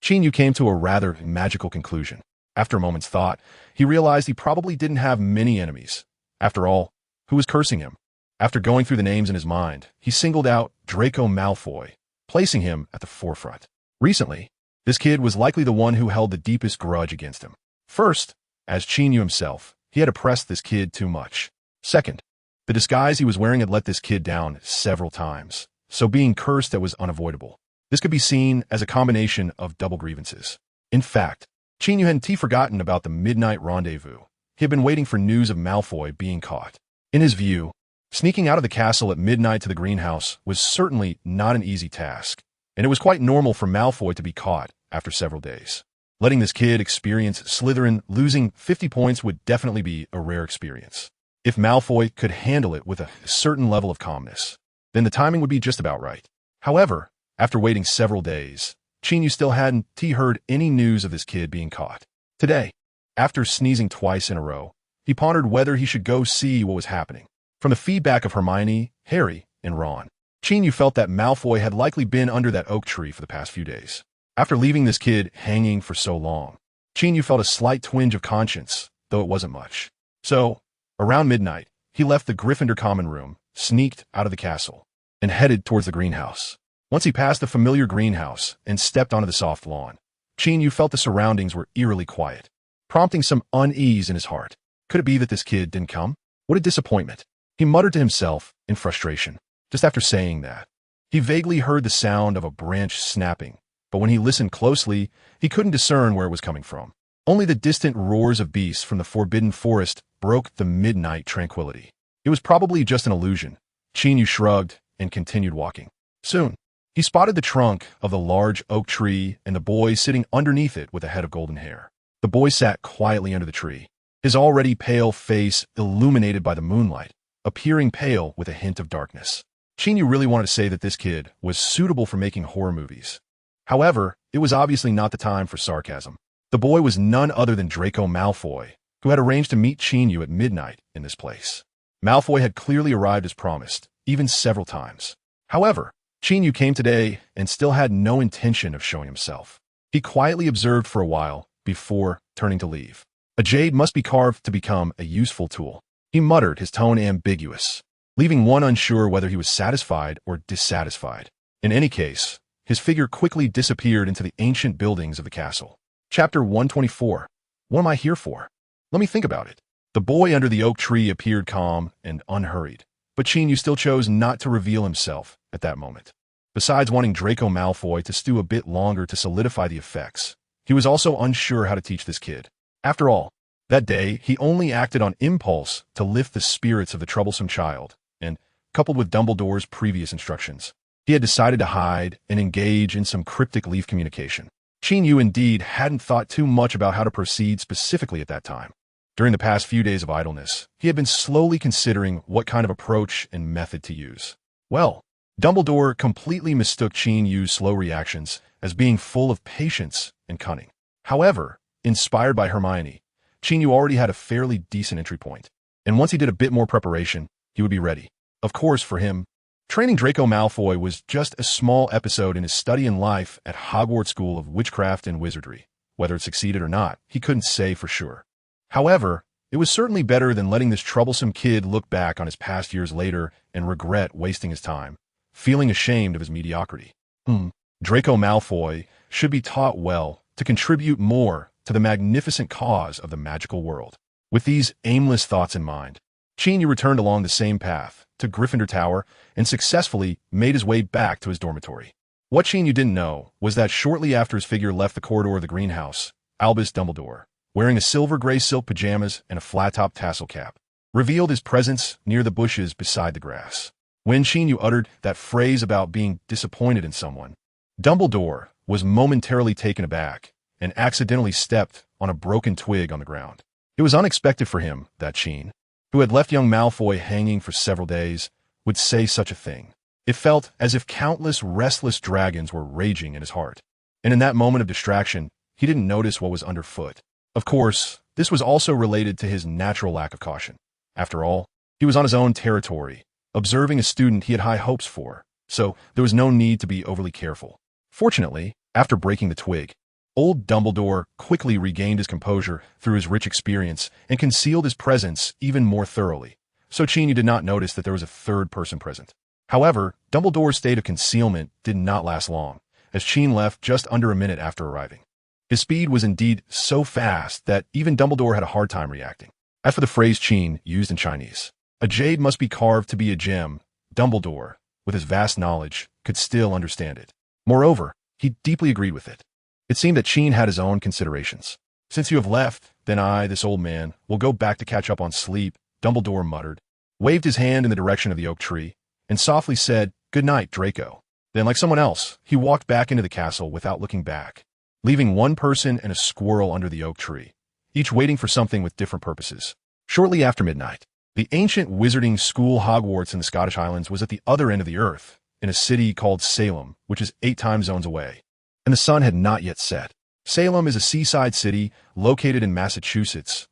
Qin Yu came to a rather magical conclusion. After a moment's thought, he realized he probably didn't have many enemies. After all, who was cursing him? After going through the names in his mind, he singled out Draco Malfoy, placing him at the forefront. Recently, this kid was likely the one who held the deepest grudge against him. First, as Qin Yu himself, he had oppressed this kid too much. Second, the disguise he was wearing had let this kid down several times, so being cursed that was unavoidable. This could be seen as a combination of double grievances. In fact, Qin Yu hadn't forgotten about the midnight rendezvous. He had been waiting for news of Malfoy being caught. In his view, sneaking out of the castle at midnight to the greenhouse was certainly not an easy task, and it was quite normal for Malfoy to be caught after several days. Letting this kid experience Slytherin losing 50 points would definitely be a rare experience. If Malfoy could handle it with a certain level of calmness, then the timing would be just about right. However, after waiting several days, Qin Yu still hadn't heard any news of this kid being caught. Today, after sneezing twice in a row, he pondered whether he should go see what was happening. From the feedback of Hermione, Harry, and Ron, Qin Yu felt that Malfoy had likely been under that oak tree for the past few days. After leaving this kid hanging for so long, Qin Yu felt a slight twinge of conscience, though it wasn't much. So, around midnight, he left the Gryffindor common room, sneaked out of the castle, and headed towards the greenhouse. Once he passed the familiar greenhouse and stepped onto the soft lawn, Qin Yu felt the surroundings were eerily quiet, prompting some unease in his heart. Could it be that this kid didn't come? What a disappointment. He muttered to himself in frustration. Just after saying that, he vaguely heard the sound of a branch snapping, but when he listened closely, he couldn't discern where it was coming from. Only the distant roars of beasts from the forbidden forest broke the midnight tranquility. It was probably just an illusion. Qin Yu shrugged and continued walking. Soon, he spotted the trunk of the large oak tree and the boy sitting underneath it with a head of golden hair. The boy sat quietly under the tree, his already pale face illuminated by the moonlight, appearing pale with a hint of darkness. Qin Yu really wanted to say that this kid was suitable for making horror movies. However, it was obviously not the time for sarcasm. The boy was none other than Draco Malfoy, who had arranged to meet Qin Yu at midnight in this place. Malfoy had clearly arrived as promised, even several times. However, Qin Yu came today and still had no intention of showing himself. He quietly observed for a while before turning to leave. A jade must be carved to become a useful tool. He muttered, his tone ambiguous, leaving one unsure whether he was satisfied or dissatisfied. In any case, his figure quickly disappeared into the ancient buildings of the castle. Chapter 124. What am I here for? Let me think about it. The boy under the oak tree appeared calm and unhurried, but Qin Yu still chose not to reveal himself at that moment. Besides wanting Draco Malfoy to stew a bit longer to solidify the effects, he was also unsure how to teach this kid. After all, that day he only acted on impulse to lift the spirits of the troublesome child, and, coupled with Dumbledore's previous instructions, he had decided to hide and engage in some cryptic leaf communication. Qin Yu indeed hadn't thought too much about how to proceed specifically at that time. During the past few days of idleness, he had been slowly considering what kind of approach and method to use. Well, Dumbledore completely mistook Qin Yu's slow reactions as being full of patience and cunning. However, inspired by Hermione, Qin Yu already had a fairly decent entry point, and once he did a bit more preparation, he would be ready. Of course, for him, training Draco Malfoy was just a small episode in his study and life at Hogwarts School of Witchcraft and Wizardry. Whether it succeeded or not, he couldn't say for sure. However, it was certainly better than letting this troublesome kid look back on his past years later and regret wasting his time, feeling ashamed of his mediocrity. Draco Malfoy should be taught well to contribute more to the magnificent cause of the magical world. With these aimless thoughts in mind, Qin Yu returned along the same path to Gryffindor Tower and successfully made his way back to his dormitory. What Qin Yu didn't know was that shortly after his figure left the corridor of the greenhouse, Albus Dumbledore, wearing a silver-gray silk pajamas and a flat-top tassel cap, revealed his presence near the bushes beside the grass. When Qin Yu uttered that phrase about being disappointed in someone, Dumbledore was momentarily taken aback and accidentally stepped on a broken twig on the ground. It was unexpected for him that Qin, who had left young Malfoy hanging for several days, would say such a thing. It felt as if countless restless dragons were raging in his heart, and in that moment of distraction, he didn't notice what was underfoot. Of course, this was also related to his natural lack of caution. After all, he was on his own territory, observing a student he had high hopes for, so there was no need to be overly careful. Fortunately, after breaking the twig, old Dumbledore quickly regained his composure through his rich experience and concealed his presence even more thoroughly, so Qin Yu did not notice that there was a third person present. However, Dumbledore's state of concealment did not last long, as Qin left just under a minute after arriving. His speed was indeed so fast that even Dumbledore had a hard time reacting. As for the phrase Qin used in Chinese, a jade must be carved to be a gem, Dumbledore, with his vast knowledge, could still understand it. Moreover, he deeply agreed with it. It seemed that Qin had his own considerations. Since you have left, then I, this old man, will go back to catch up on sleep, Dumbledore muttered, waved his hand in the direction of the oak tree, and softly said, "Good night, Draco." Then, like someone else, he walked back into the castle without looking back, leaving one person and a squirrel under the oak tree, each waiting for something with different purposes. Shortly after midnight, the ancient wizarding school Hogwarts in the Scottish Highlands was at the other end of the earth, in a city called Salem, which is 8 time zones away, and the sun had not yet set. Salem is a seaside city located in Massachusetts,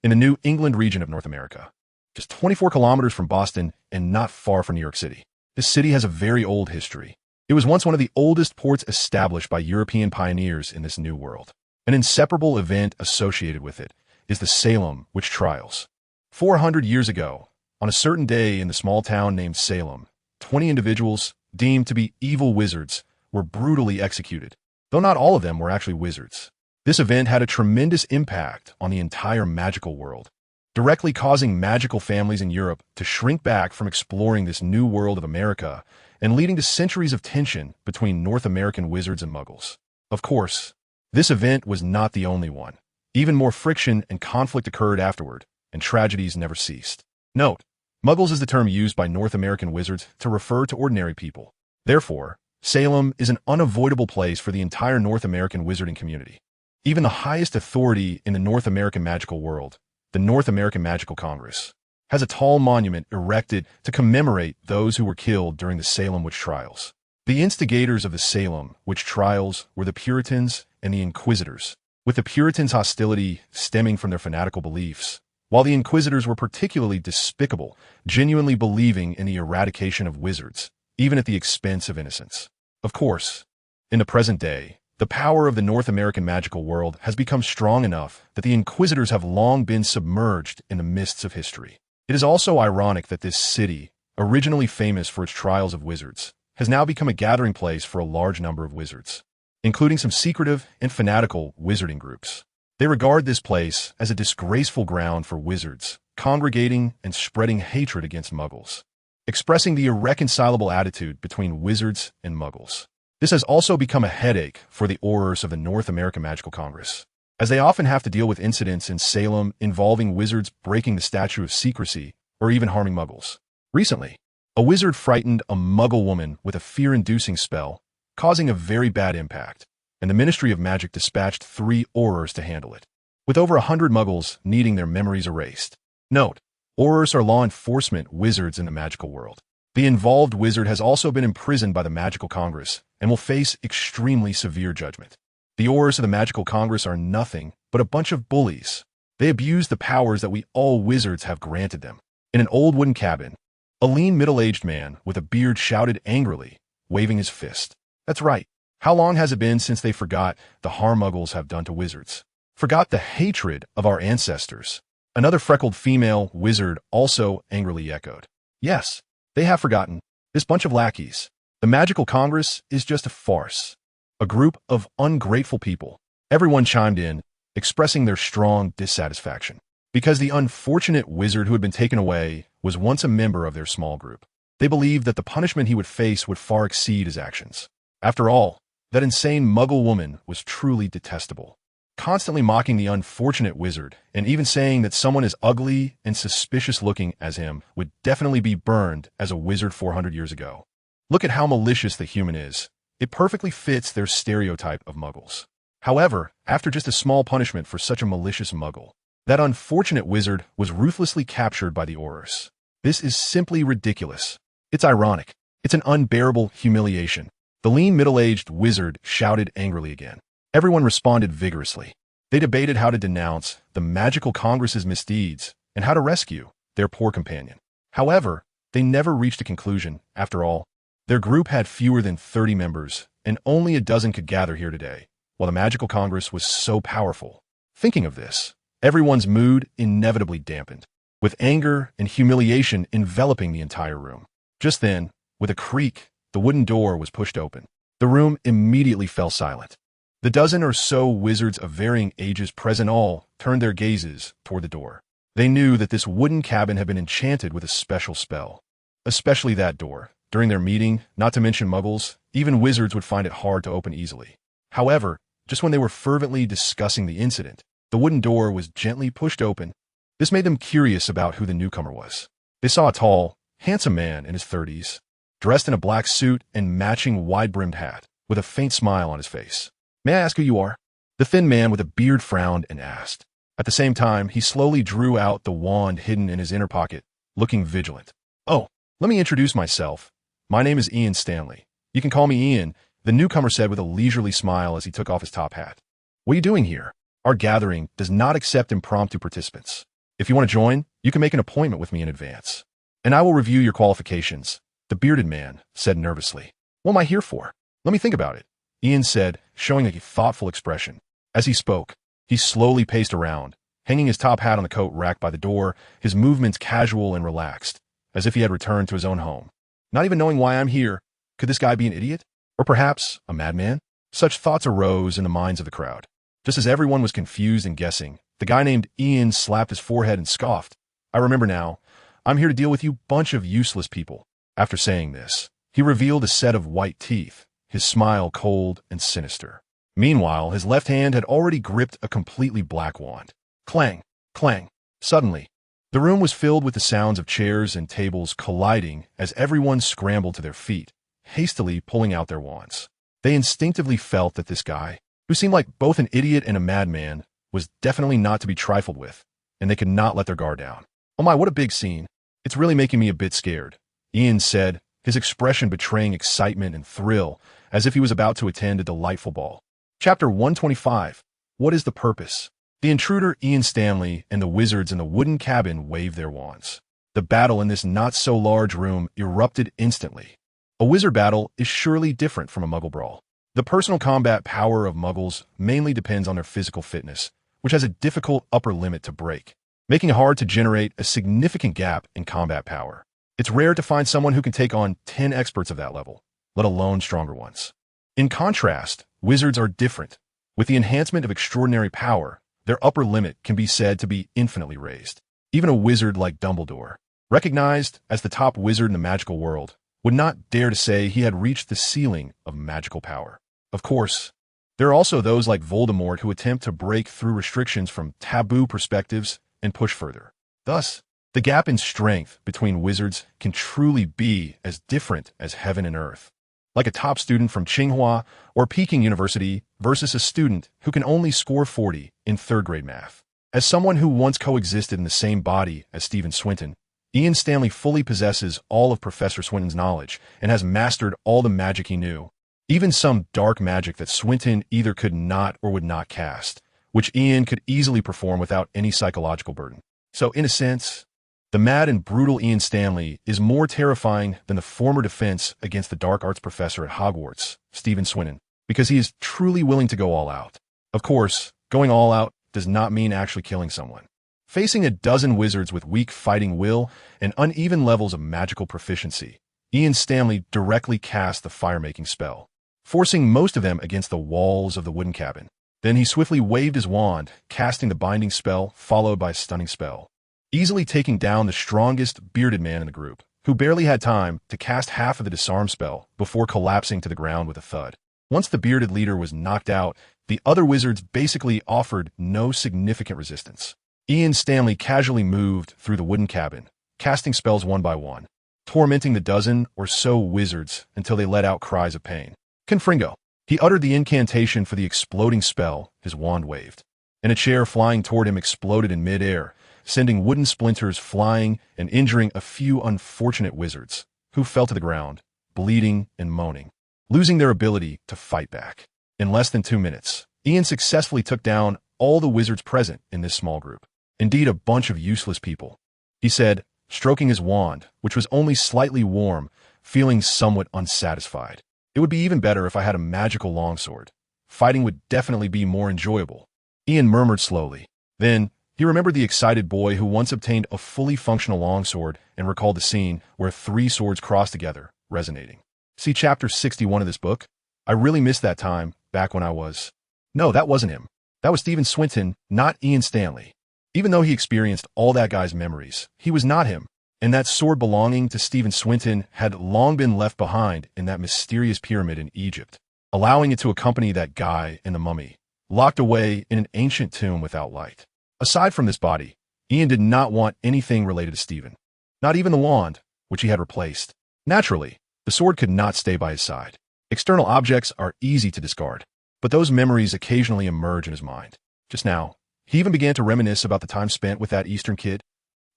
in the New England region of North America, just 24 kilometers from Boston and not far from New York City. This city has a very old history. It was once one of the oldest ports established by European pioneers in this new world. An inseparable event associated with it is the Salem witch trials. 400 years ago, on a certain day in the small town named Salem, 20 individuals, deemed to be evil wizards, were brutally executed, though not all of them were actually wizards. This event had a tremendous impact on the entire magical world, directly causing magical families in Europe to shrink back from exploring this new world of America and leading to centuries of tension between North American wizards and muggles. Of course, this event was not the only one. Even more friction and conflict occurred afterward, and tragedies never ceased. Note, muggles is the term used by North American wizards to refer to ordinary people. Therefore, Salem is an unavoidable place for the entire North American wizarding community. Even the highest authority in the North American magical world, the North American Magical Congress, has a tall monument erected to commemorate those who were killed during the Salem witch trials. The instigators of the Salem witch trials were the Puritans and the Inquisitors, with the Puritans' hostility stemming from their fanatical beliefs, while the Inquisitors were particularly despicable, genuinely believing in the eradication of wizards, even at the expense of innocence. Of course, in the present day, the power of the North American magical world has become strong enough that the Inquisitors have long been submerged in the mists of history. It is also ironic that this city, originally famous for its trials of wizards, has now become a gathering place for a large number of wizards, including some secretive and fanatical wizarding groups. They regard this place as a disgraceful ground for wizards, congregating and spreading hatred against muggles, expressing the irreconcilable attitude between wizards and muggles. This has also become a headache for the aurors of the North American Magical Congress, as they often have to deal with incidents in Salem involving wizards breaking the statute of secrecy or even harming muggles. Recently, a wizard frightened a muggle woman with a fear-inducing spell, causing a very bad impact, and the Ministry of Magic dispatched 3 aurors to handle it, with over 100 muggles needing their memories erased. Note, aurors are law enforcement wizards in the magical world. The involved wizard has also been imprisoned by the Magical Congress and will face extremely severe judgment. The aurors of the Magical Congress are nothing but a bunch of bullies. They abuse the powers that we all wizards have granted them. In an old wooden cabin, a lean middle-aged man with a beard shouted angrily, waving his fist. That's right. How long has it been since they forgot the harm muggles have done to wizards? Forgot the hatred of our ancestors? Another freckled female wizard also angrily echoed. Yes, they have forgotten. This bunch of lackeys. The Magical Congress is just a farce. A group of ungrateful people. Everyone chimed in, expressing their strong dissatisfaction, because the unfortunate wizard who had been taken away was once a member of their small group. They believed that the punishment he would face would far exceed his actions. After all, that insane muggle woman was truly detestable, constantly mocking the unfortunate wizard and even saying that someone as ugly and suspicious looking as him would definitely be burned as a wizard 400 years ago. Look at how malicious the human is. It perfectly fits their stereotype of muggles. However, after just a small punishment for such a malicious muggle, that unfortunate wizard was ruthlessly captured by the aurors. This is simply ridiculous. It's ironic. It's an unbearable humiliation. The lean middle-aged wizard shouted angrily again. Everyone responded vigorously. They debated how to denounce the Magical Congress's misdeeds and how to rescue their poor companion. However, they never reached a conclusion. After all, their group had fewer than 30 members, and only a dozen could gather here today, while the Magical Congress was so powerful. Thinking of this, everyone's mood inevitably dampened, with anger and humiliation enveloping the entire room. Just then, with a creak, the wooden door was pushed open. The room immediately fell silent. The dozen or so wizards of varying ages present all turned their gazes toward the door. They knew that this wooden cabin had been enchanted with a special spell. Especially that door. During their meeting, not to mention muggles, even wizards would find it hard to open easily. However, just when they were fervently discussing the incident, the wooden door was gently pushed open. This made them curious about who the newcomer was. They saw a tall, handsome man in his 30s, dressed in a black suit and matching wide-brimmed hat, with a faint smile on his face. "May I ask who you are?" The thin man with a beard frowned and asked. At the same time, he slowly drew out the wand hidden in his inner pocket, looking vigilant. "Oh, let me introduce myself. My name is Ian Stanley. You can call me Ian," the newcomer said with a leisurely smile as he took off his top hat. "What are you doing here? Our gathering does not accept impromptu participants. If you want to join, you can make an appointment with me in advance, and I will review your qualifications," the bearded man said nervously. "What am I here for? Let me think about it," Ian said, showing a thoughtful expression. As he spoke, he slowly paced around, hanging his top hat on the coat rack by the door, his movements casual and relaxed, as if he had returned to his own home. Not even knowing why I'm here, could this guy be an idiot? Or perhaps a madman? Such thoughts arose in the minds of the crowd. Just as everyone was confused and guessing, the guy named Ian slapped his forehead and scoffed. "I remember now. I'm here to deal with you bunch of useless people." After saying this, he revealed a set of white teeth, his smile cold and sinister. Meanwhile, his left hand had already gripped a completely black wand. Clang, clang. Suddenly, the room was filled with the sounds of chairs and tables colliding as everyone scrambled to their feet, hastily pulling out their wands. They instinctively felt that this guy, who seemed like both an idiot and a madman, was definitely not to be trifled with, and they could not let their guard down. "Oh my, what a big scene. It's really making me a bit scared," Ian said, his expression betraying excitement and thrill, as if he was about to attend a delightful ball. Chapter 125. What is the purpose? The intruder Ian Stanley and the wizards in the wooden cabin waved their wands. The battle in this not-so-large room erupted instantly. A wizard battle is surely different from a muggle brawl. The personal combat power of muggles mainly depends on their physical fitness, which has a difficult upper limit to break, making it hard to generate a significant gap in combat power. It's rare to find someone who can take on 10 experts of that level, let alone stronger ones. In contrast, wizards are different. With the enhancement of extraordinary power, their upper limit can be said to be infinitely raised. Even a wizard like Dumbledore, recognized as the top wizard in the magical world, would not dare to say he had reached the ceiling of magical power. Of course, there are also those like Voldemort who attempt to break through restrictions from taboo perspectives and push further. Thus, the gap in strength between wizards can truly be as different as heaven and earth. Like a top student from Tsinghua or Peking University versus a student who can only score 40 in third-grade math. As someone who once coexisted in the same body as Stephen Swinton, Ian Stanley fully possesses all of Professor Swinton's knowledge and has mastered all the magic he knew, even some dark magic that Swinton either could not or would not cast, which Ian could easily perform without any psychological burden. So, in a sense, the mad and brutal Ian Stanley is more terrifying than the former defense against the dark arts professor at Hogwarts, Stephen Swinton, because he is truly willing to go all out. Of course, going all out does not mean actually killing someone. Facing a dozen wizards with weak fighting will and uneven levels of magical proficiency, Ian Stanley directly cast the fire-making spell, forcing most of them against the walls of the wooden cabin. Then he swiftly waved his wand, casting the binding spell followed by a stunning spell, easily taking down the strongest bearded man in the group, who barely had time to cast half of the disarm spell before collapsing to the ground with a thud. Once the bearded leader was knocked out, the other wizards basically offered no significant resistance. Ian Stanley casually moved through the wooden cabin, casting spells one by one, tormenting the dozen or so wizards until they let out cries of pain. Confringo. He uttered the incantation for the exploding spell, his wand waved, and a chair flying toward him exploded in midair, sending wooden splinters flying and injuring a few unfortunate wizards, who fell to the ground, bleeding and moaning, losing their ability to fight back. In less than 2 minutes, Ian successfully took down all the wizards present in this small group. Indeed, a bunch of useless people, he said, stroking his wand, which was only slightly warm, feeling somewhat unsatisfied. It would be even better if I had a magical longsword. Fighting would definitely be more enjoyable. Ian murmured slowly. Then, he remembered the excited boy who once obtained a fully functional longsword and recalled the scene where 3 swords crossed together, resonating. See chapter 61 of this book? I really missed that time, back when I was... No, that wasn't him. That was Stephen Swinton, not Ian Stanley. Even though he experienced all that guy's memories, he was not him, and that sword belonging to Stephen Swinton had long been left behind in that mysterious pyramid in Egypt, allowing it to accompany that guy and the mummy, locked away in an ancient tomb without light. Aside from this body, Ian did not want anything related to Stephen, not even the wand, which he had replaced. Naturally, the sword could not stay by his side. External objects are easy to discard, but those memories occasionally emerge in his mind. Just now, he even began to reminisce about the time spent with that Eastern kid.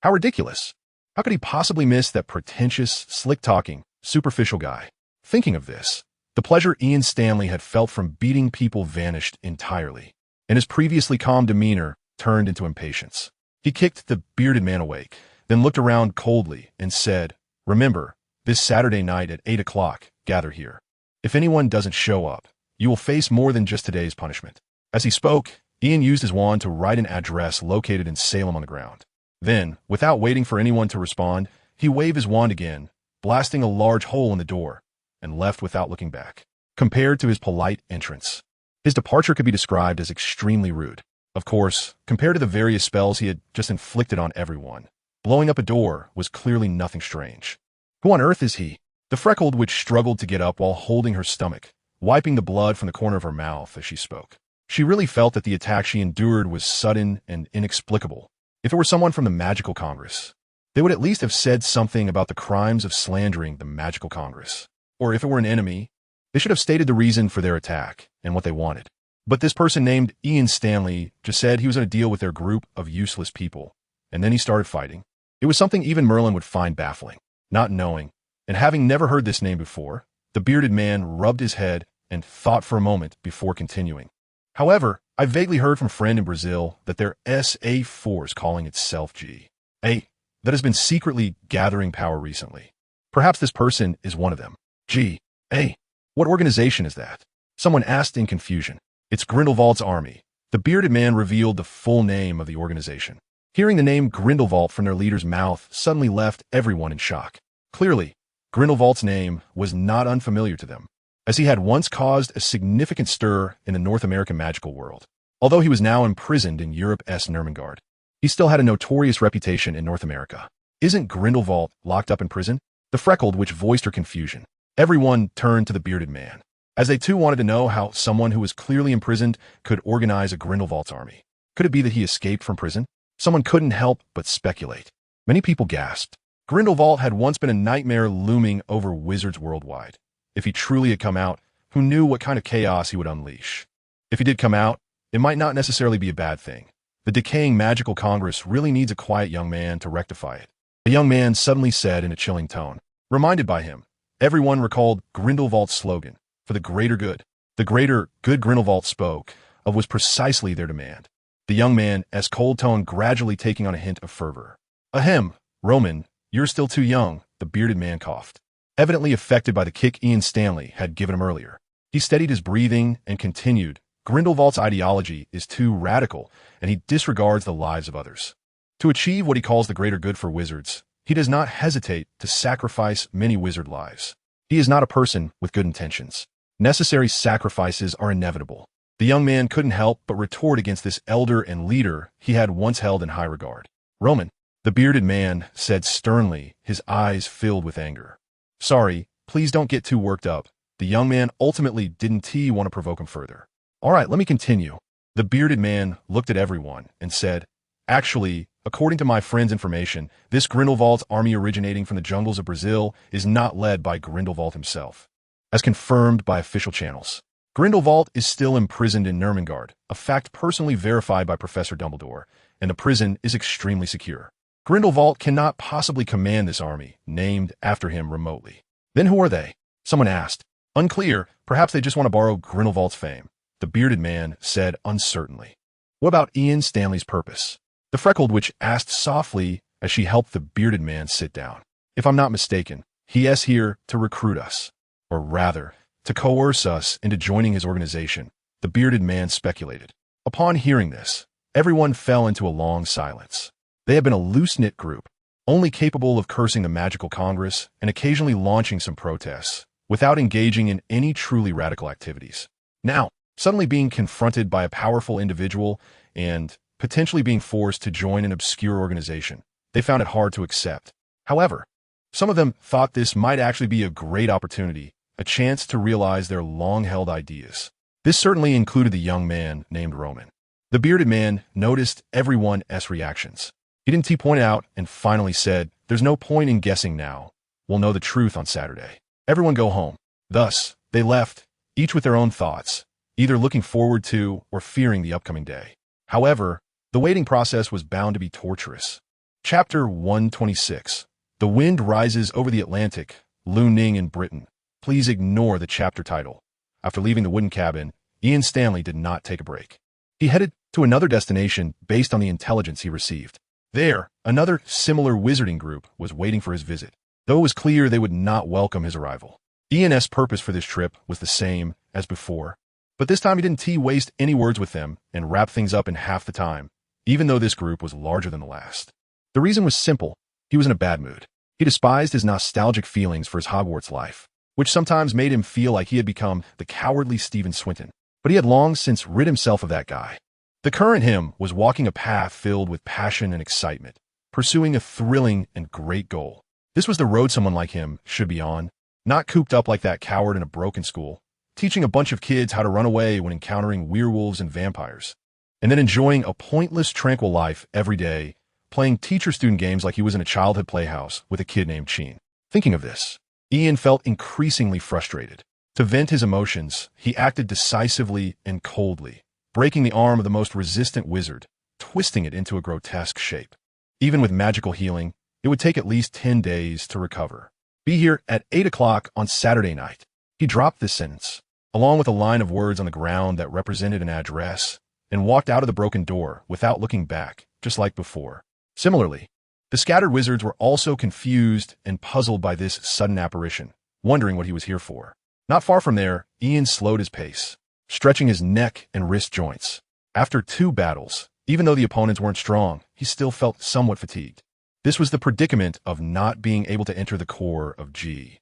How ridiculous! How could he possibly miss that pretentious, slick-talking, superficial guy? Thinking of this, the pleasure Ian Stanley had felt from beating people vanished entirely, and his previously calm demeanor turned into impatience. He kicked the bearded man awake, then looked around coldly and said, "Remember, this Saturday night at 8 o'clock, gather here. If anyone doesn't show up, you will face more than just today's punishment." As he spoke, Ian used his wand to write an address located in Salem on the ground. Then, without waiting for anyone to respond, he waved his wand again, blasting a large hole in the door, and left without looking back. Compared to his polite entrance, his departure could be described as extremely rude. Of course, compared to the various spells he had just inflicted on everyone, blowing up a door was clearly nothing strange. Who on earth is he? The freckled witch struggled to get up while holding her stomach, wiping the blood from the corner of her mouth as she spoke. She really felt that the attack she endured was sudden and inexplicable. If it were someone from the Magical Congress, they would at least have said something about the crimes of slandering the Magical Congress. Or if it were an enemy, they should have stated the reason for their attack and what they wanted. But this person named Ian Stanley just said he was going to deal with their group of useless people, and then he started fighting. It was something even Merlin would find baffling. Not knowing, and having never heard this name before, the bearded man rubbed his head and thought for a moment before continuing. However, I vaguely heard from a friend in Brazil that their SA force calling itself G.A. that has been secretly gathering power recently. Perhaps this person is one of them. Gee, hey, what organization is that? Someone asked in confusion. It's Grindelwald's army. The bearded man revealed the full name of the organization. Hearing the name Grindelwald from their leader's mouth suddenly left everyone in shock. Clearly, Grindelwald's name was not unfamiliar to them, as he had once caused a significant stir in the North American magical world. Although he was now imprisoned in Europe's Nurmengard, he still had a notorious reputation in North America. Isn't Grindelwald locked up in prison? The freckled witch voiced her confusion. Everyone turned to the bearded man, as they too wanted to know how someone who was clearly imprisoned could organize a Grindelwald's army. Could it be that he escaped from prison? Someone couldn't help but speculate. Many people gasped. Grindelwald had once been a nightmare looming over wizards worldwide. If he truly had come out, who knew what kind of chaos he would unleash? If he did come out, it might not necessarily be a bad thing. The decaying magical Congress really needs a quiet young man to rectify it. A young man suddenly said in a chilling tone. Reminded by him, everyone recalled Grindelwald's slogan, for the greater good. The greater good Grindelwald spoke of was precisely their demand. The young man's cold tone gradually taking on a hint of fervor. Ahem, Roman, you're still too young, the bearded man coughed, evidently affected by the kick Ian Stanley had given him earlier. He steadied his breathing and continued, Grindelwald's ideology is too radical, and he disregards the lives of others. To achieve what he calls the greater good for wizards, he does not hesitate to sacrifice many wizard lives. He is not a person with good intentions. Necessary sacrifices are inevitable. The young man couldn't help but retort against this elder and leader he had once held in high regard. Roman, the bearded man said sternly, his eyes filled with anger. Sorry, please don't get too worked up. The young man ultimately didn't want to provoke him further. All right, let me continue. The bearded man looked at everyone and said, Actually, according to my friend's information, this Grindelwald's army originating from the jungles of Brazil is not led by Grindelwald himself, as confirmed by official channels. Grindelwald is still imprisoned in Nurmengard, a fact personally verified by Professor Dumbledore, and the prison is extremely secure. Grindelwald cannot possibly command this army, named after him remotely. Then who are they? Someone asked. Unclear, perhaps they just want to borrow Grindelwald's fame. The bearded man said uncertainly. What about Ian Stanley's purpose? The freckled witch asked softly as she helped the bearded man sit down. If I'm not mistaken, he is here to recruit us, or rather, to coerce us into joining his organization, the bearded man speculated. Upon hearing this, everyone fell into a long silence. They had been a loose-knit group, only capable of cursing the magical Congress and occasionally launching some protests, without engaging in any truly radical activities. Now, suddenly being confronted by a powerful individual and potentially being forced to join an obscure organization, they found it hard to accept. However, some of them thought this might actually be a great opportunity, a chance to realize their long-held ideas. This certainly included the young man named Roman. The bearded man noticed everyone's reactions. He didn't point out and finally said, There's no point in guessing now. We'll know the truth on Saturday. Everyone go home. Thus, they left, each with their own thoughts, either looking forward to or fearing the upcoming day. However, the waiting process was bound to be torturous. Chapter 126. The wind rises over the Atlantic, Lu-Ning in Britain. Please ignore the chapter title. After leaving the wooden cabin, Ian Stanley did not take a break. He headed to another destination based on the intelligence he received. There, another similar wizarding group was waiting for his visit, though it was clear they would not welcome his arrival. Ian's purpose for this trip was the same as before, but this time he didn't waste any words with them and wrap things up in half the time, even though this group was larger than the last. The reason was simple. He was in a bad mood. He despised his nostalgic feelings for his Hogwarts life, which sometimes made him feel like he had become the cowardly Stephen Swinton. But he had long since rid himself of that guy. The current him was walking a path filled with passion and excitement, pursuing a thrilling and great goal. This was the road someone like him should be on, not cooped up like that coward in a broken school, teaching a bunch of kids how to run away when encountering werewolves and vampires, and then enjoying a pointless, tranquil life every day, playing teacher-student games like he was in a childhood playhouse with a kid named Qin. Thinking of this, Ian felt increasingly frustrated. To vent his emotions, he acted decisively and coldly, breaking the arm of the most resistant wizard, twisting it into a grotesque shape. Even with magical healing, it would take at least 10 days to recover. Be here at 8 o'clock on Saturday night. He dropped this sentence, along with a line of words on the ground that represented an address, and walked out of the broken door without looking back, just like before. Similarly, the scattered wizards were also confused and puzzled by this sudden apparition, wondering what he was here for. Not far from there, Ian slowed his pace, stretching his neck and wrist joints. After 2 battles, even though the opponents weren't strong, he still felt somewhat fatigued. This was the predicament of not being able to enter the core of G.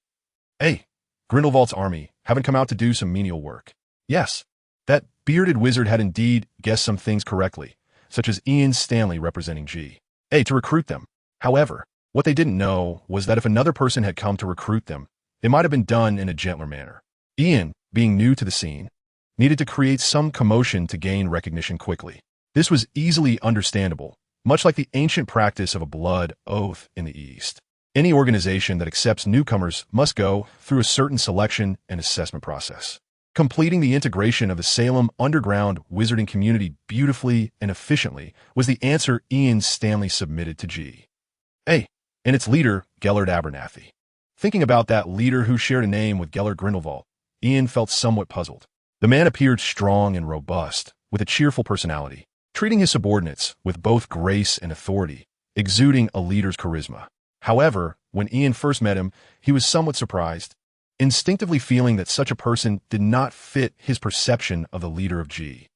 Hey, Grindelwald's army haven't come out to do some menial work. Yes, that bearded wizard had indeed guessed some things correctly, such as Ian Stanley representing G. A to recruit them. However, what they didn't know was that if another person had come to recruit them, it might have been done in a gentler manner. Ian, being new to the scene, needed to create some commotion to gain recognition quickly. This was easily understandable, much like the ancient practice of a blood oath in the East. Any organization that accepts newcomers must go through a certain selection and assessment process. Completing the integration of the Salem underground wizarding community beautifully and efficiently was the answer Ian Stanley submitted to G. A, and its leader, Gellert Abernathy. Thinking about that leader who shared a name with Gellert Grindelwald, Ian felt somewhat puzzled. The man appeared strong and robust, with a cheerful personality, treating his subordinates with both grace and authority, exuding a leader's charisma. However, when Ian first met him, he was somewhat surprised, instinctively feeling that such a person did not fit his perception of the leader of G.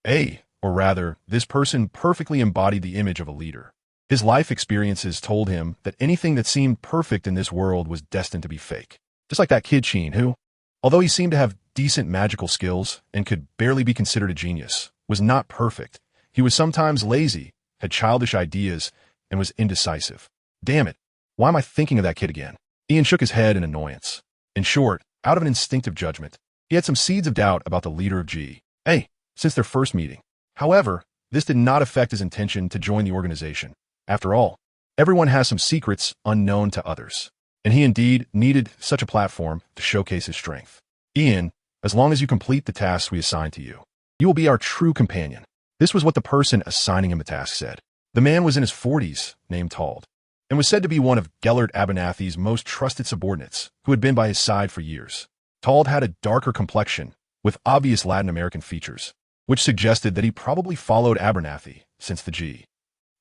A, or rather, this person perfectly embodied the image of a leader. His life experiences told him that anything that seemed perfect in this world was destined to be fake. Just like that kid Qin who, although he seemed to have decent magical skills and could barely be considered a genius, was not perfect. He was sometimes lazy, had childish ideas, and was indecisive. Damn it, why am I thinking of that kid again? Ian shook his head in annoyance. In short, out of an instinctive judgment, he had some seeds of doubt about the leader of G. A, since their first meeting. However, this did not affect his intention to join the organization. After all, everyone has some secrets unknown to others, and he indeed needed such a platform to showcase his strength. Ian, as long as you complete the tasks we assign to you, you will be our true companion. This was what the person assigning him the task said. The man was in his 40s, named Tald, and was said to be one of Gellert Abernathy's most trusted subordinates, who had been by his side for years. Tald had a darker complexion, with obvious Latin American features, which suggested that he probably followed Abernathy since the G.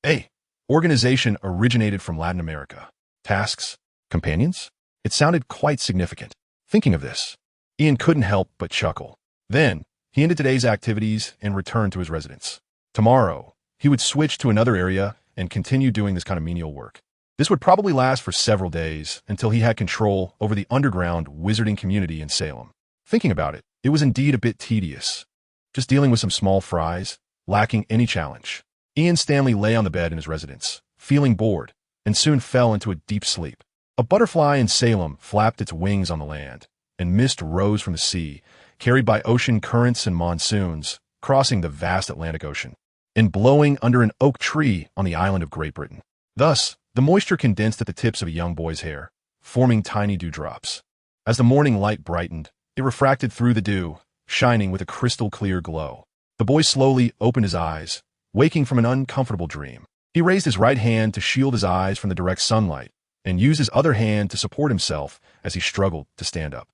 A organization originated from Latin America. Tasks? Companions? It sounded quite significant. Thinking of this, Ian couldn't help but chuckle. Then, he ended today's activities and returned to his residence. Tomorrow, he would switch to another area and continue doing this kind of menial work. This would probably last for several days until he had control over the underground wizarding community in Salem. Thinking about it, it was indeed a bit tedious. Just dealing with some small fries, lacking any challenge. Ian Stanley lay on the bed in his residence, feeling bored, and soon fell into a deep sleep. A butterfly in Salem flapped its wings on the land, and mist rose from the sea, carried by ocean currents and monsoons, crossing the vast Atlantic Ocean, and blowing under an oak tree on the island of Great Britain. Thus, the moisture condensed at the tips of a young boy's hair, forming tiny dewdrops. As the morning light brightened, it refracted through the dew, shining with a crystal-clear glow. The boy slowly opened his eyes, waking from an uncomfortable dream. He raised his right hand to shield his eyes from the direct sunlight, and used his other hand to support himself as he struggled to stand up.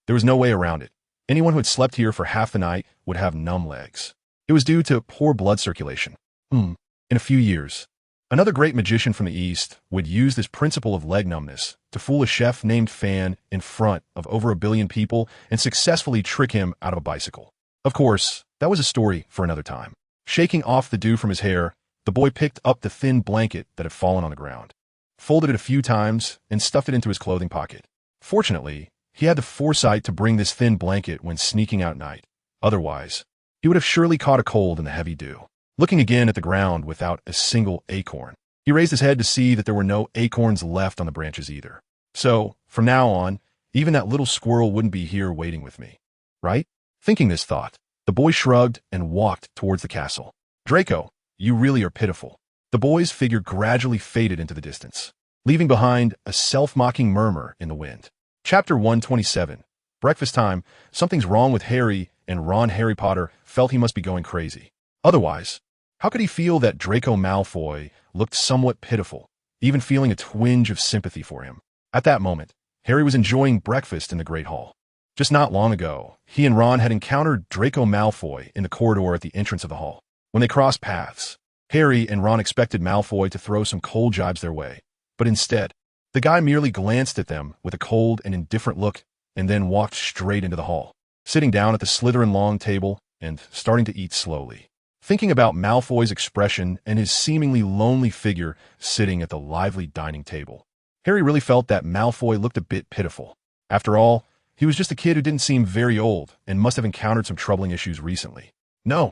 There was no way around it. Anyone who had slept here for half the night would have numb legs. It was due to poor blood circulation. In a few years, another great magician from the East would use this principle of leg numbness to fool a chef named Fan in front of over 1 billion people and successfully trick him out of a bicycle. Of course, that was a story for another time. Shaking off the dew from his hair, the boy picked up the thin blanket that had fallen on the ground, folded it a few times, and stuffed it into his clothing pocket. Fortunately, he had the foresight to bring this thin blanket when sneaking out at night. Otherwise, he would have surely caught a cold in the heavy dew. Looking again at the ground without a single acorn, he raised his head to see that there were no acorns left on the branches either. So, from now on, even that little squirrel wouldn't be here waiting with me. Right? Thinking this thought, the boy shrugged and walked towards the castle. Draco, you really are pitiful. The boy's figure gradually faded into the distance, leaving behind a self-mocking murmur in the wind. Chapter 127. Breakfast time. Something's wrong with Harry, and Ron Harry Potter felt he must be going crazy. Otherwise, how could he feel that Draco Malfoy looked somewhat pitiful, even feeling a twinge of sympathy for him? At that moment, Harry was enjoying breakfast in the Great Hall. Just not long ago, he and Ron had encountered Draco Malfoy in the corridor at the entrance of the hall. When they crossed paths, Harry and Ron expected Malfoy to throw some cold jibes their way, but instead, The guy merely glanced at them with a cold and indifferent look and then walked straight into the hall, sitting down at the Slytherin long table and starting to eat slowly. Thinking about Malfoy's expression and his seemingly lonely figure sitting at the lively dining table, Harry really felt that Malfoy looked a bit pitiful. After all, he was just a kid who didn't seem very old and must have encountered some troubling issues recently. No,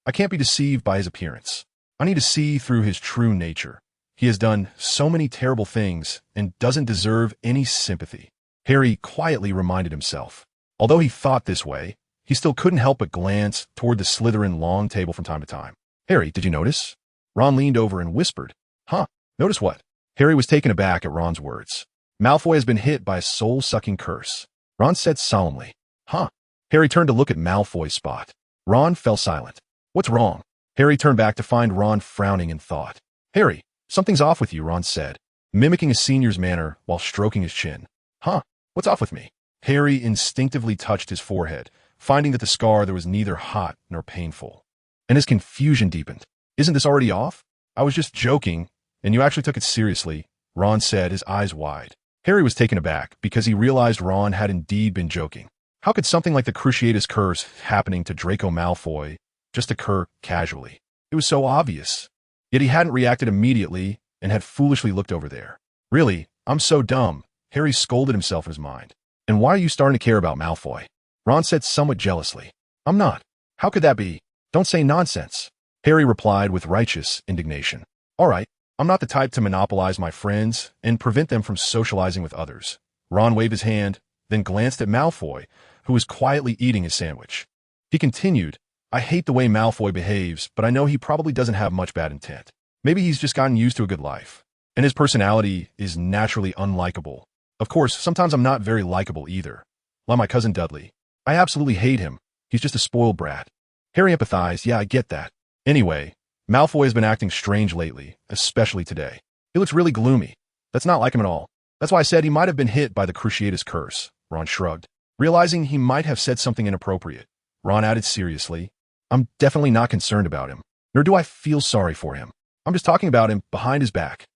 I can't be deceived by his appearance. I need to see through his true nature. He has done so many terrible things and doesn't deserve any sympathy, Harry quietly reminded himself. Although he thought this way, he still couldn't help but glance toward the Slytherin long table from time to time. Harry, did you notice? Ron leaned over and whispered. Huh? Notice what? Harry was taken aback at Ron's words. Malfoy has been hit by a soul-sucking curse, Ron said solemnly. Huh? Harry turned to look at Malfoy's spot. Ron fell silent. What's wrong? Harry turned back to find Ron frowning in thought. Harry, something's off with you, Ron said, mimicking a senior's manner while stroking his chin. Huh? What's off with me? Harry instinctively touched his forehead, finding that the scar there was neither hot nor painful. And his confusion deepened. Isn't this already off? I was just joking, and you actually took it seriously, Ron said, his eyes wide. Harry was taken aback because he realized Ron had indeed been joking. How could something like the Cruciatus Curse happening to Draco Malfoy just occur casually? It was so obvious. Yet he hadn't reacted immediately and had foolishly looked over there. Really, I'm so dumb, Harry scolded himself in his mind. And why are you starting to care about Malfoy? Ron said somewhat jealously. I'm not. How could that be? Don't say nonsense, Harry replied with righteous indignation. All right, I'm not the type to monopolize my friends and prevent them from socializing with others. Ron waved his hand, then glanced at Malfoy, who was quietly eating his sandwich. He continued, I hate the way Malfoy behaves, but I know he probably doesn't have much bad intent. Maybe he's just gotten used to a good life. And his personality is naturally unlikable. Of course, sometimes I'm not very likable either. Like my cousin Dudley. I absolutely hate him. He's just a spoiled brat. Harry empathized. Yeah, I get that. Anyway, Malfoy has been acting strange lately, especially today. He looks really gloomy. That's not like him at all. That's why I said he might have been hit by the Cruciatus Curse, Ron shrugged. Realizing he might have said something inappropriate, Ron added seriously, I'm definitely not concerned about him, nor do I feel sorry for him. I'm just talking about him behind his back.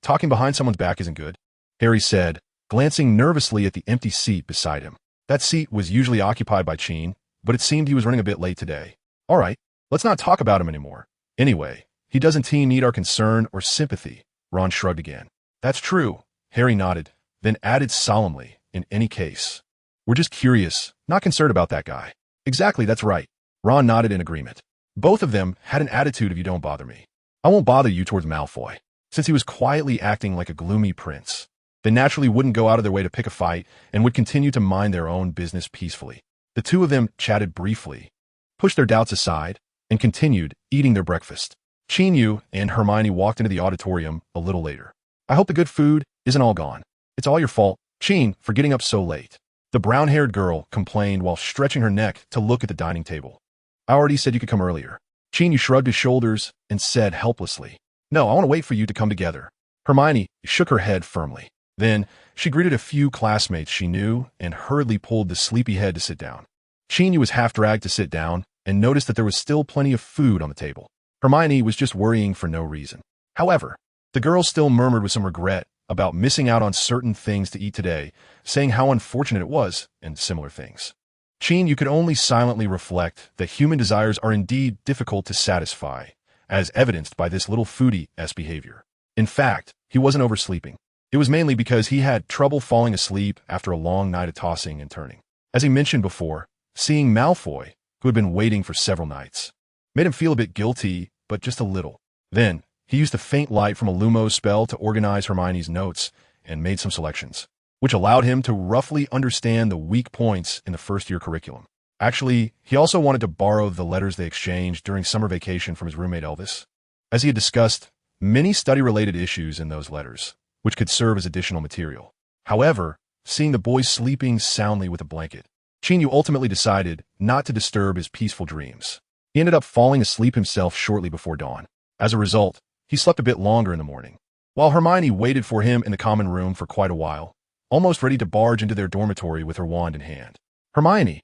Talking behind someone's back isn't good, Harry said, glancing nervously at the empty seat beside him. That seat was usually occupied by Qin, but it seemed he was running a bit late today. All right, let's not talk about him anymore. Anyway, he doesn't need our concern or sympathy, Ron shrugged again. That's true, Harry nodded, then added solemnly, in any case. We're just curious, not concerned about that guy. Exactly, that's right. Ron nodded in agreement. Both of them had an attitude of you don't bother me. I won't bother you towards Malfoy, since he was quietly acting like a gloomy prince. They naturally wouldn't go out of their way to pick a fight and would continue to mind their own business peacefully. The two of them chatted briefly, pushed their doubts aside, and continued eating their breakfast. Qin Yu and Hermione walked into the auditorium a little later. I hope the good food isn't all gone. It's all your fault, Qin, for getting up so late. The brown-haired girl complained while stretching her neck to look at the dining table. I already said you could come earlier. Qin Yu shrugged his shoulders and said helplessly, No, I want to wait for you to come together. Hermione shook her head firmly. Then, she greeted a few classmates she knew and hurriedly pulled the sleepy head to sit down. Qin Yu was half-dragged to sit down and noticed that there was still plenty of food on the table. Hermione was just worrying for no reason. However, the girl still murmured with some regret about missing out on certain things to eat today, saying how unfortunate it was, and similar things. Qin Yu could only silently reflect that human desires are indeed difficult to satisfy, as evidenced by this little foodie-esque behavior. In fact, he wasn't oversleeping. It was mainly because he had trouble falling asleep after a long night of tossing and turning. As he mentioned before, seeing Malfoy, who had been waiting for several nights, made him feel a bit guilty, but just a little. Then, he used the faint light from a Lumos spell to organize Hermione's notes and made some selections, which allowed him to roughly understand the weak points in the first-year curriculum. Actually, he also wanted to borrow the letters they exchanged during summer vacation from his roommate Elvis, as he had discussed many study-related issues in those letters, which could serve as additional material. However, seeing the boy sleeping soundly with a blanket, Qin Yu ultimately decided not to disturb his peaceful dreams. He ended up falling asleep himself shortly before dawn. As a result, he slept a bit longer in the morning, while Hermione waited for him in the common room for quite a while, almost ready to barge into their dormitory with her wand in hand. Hermione,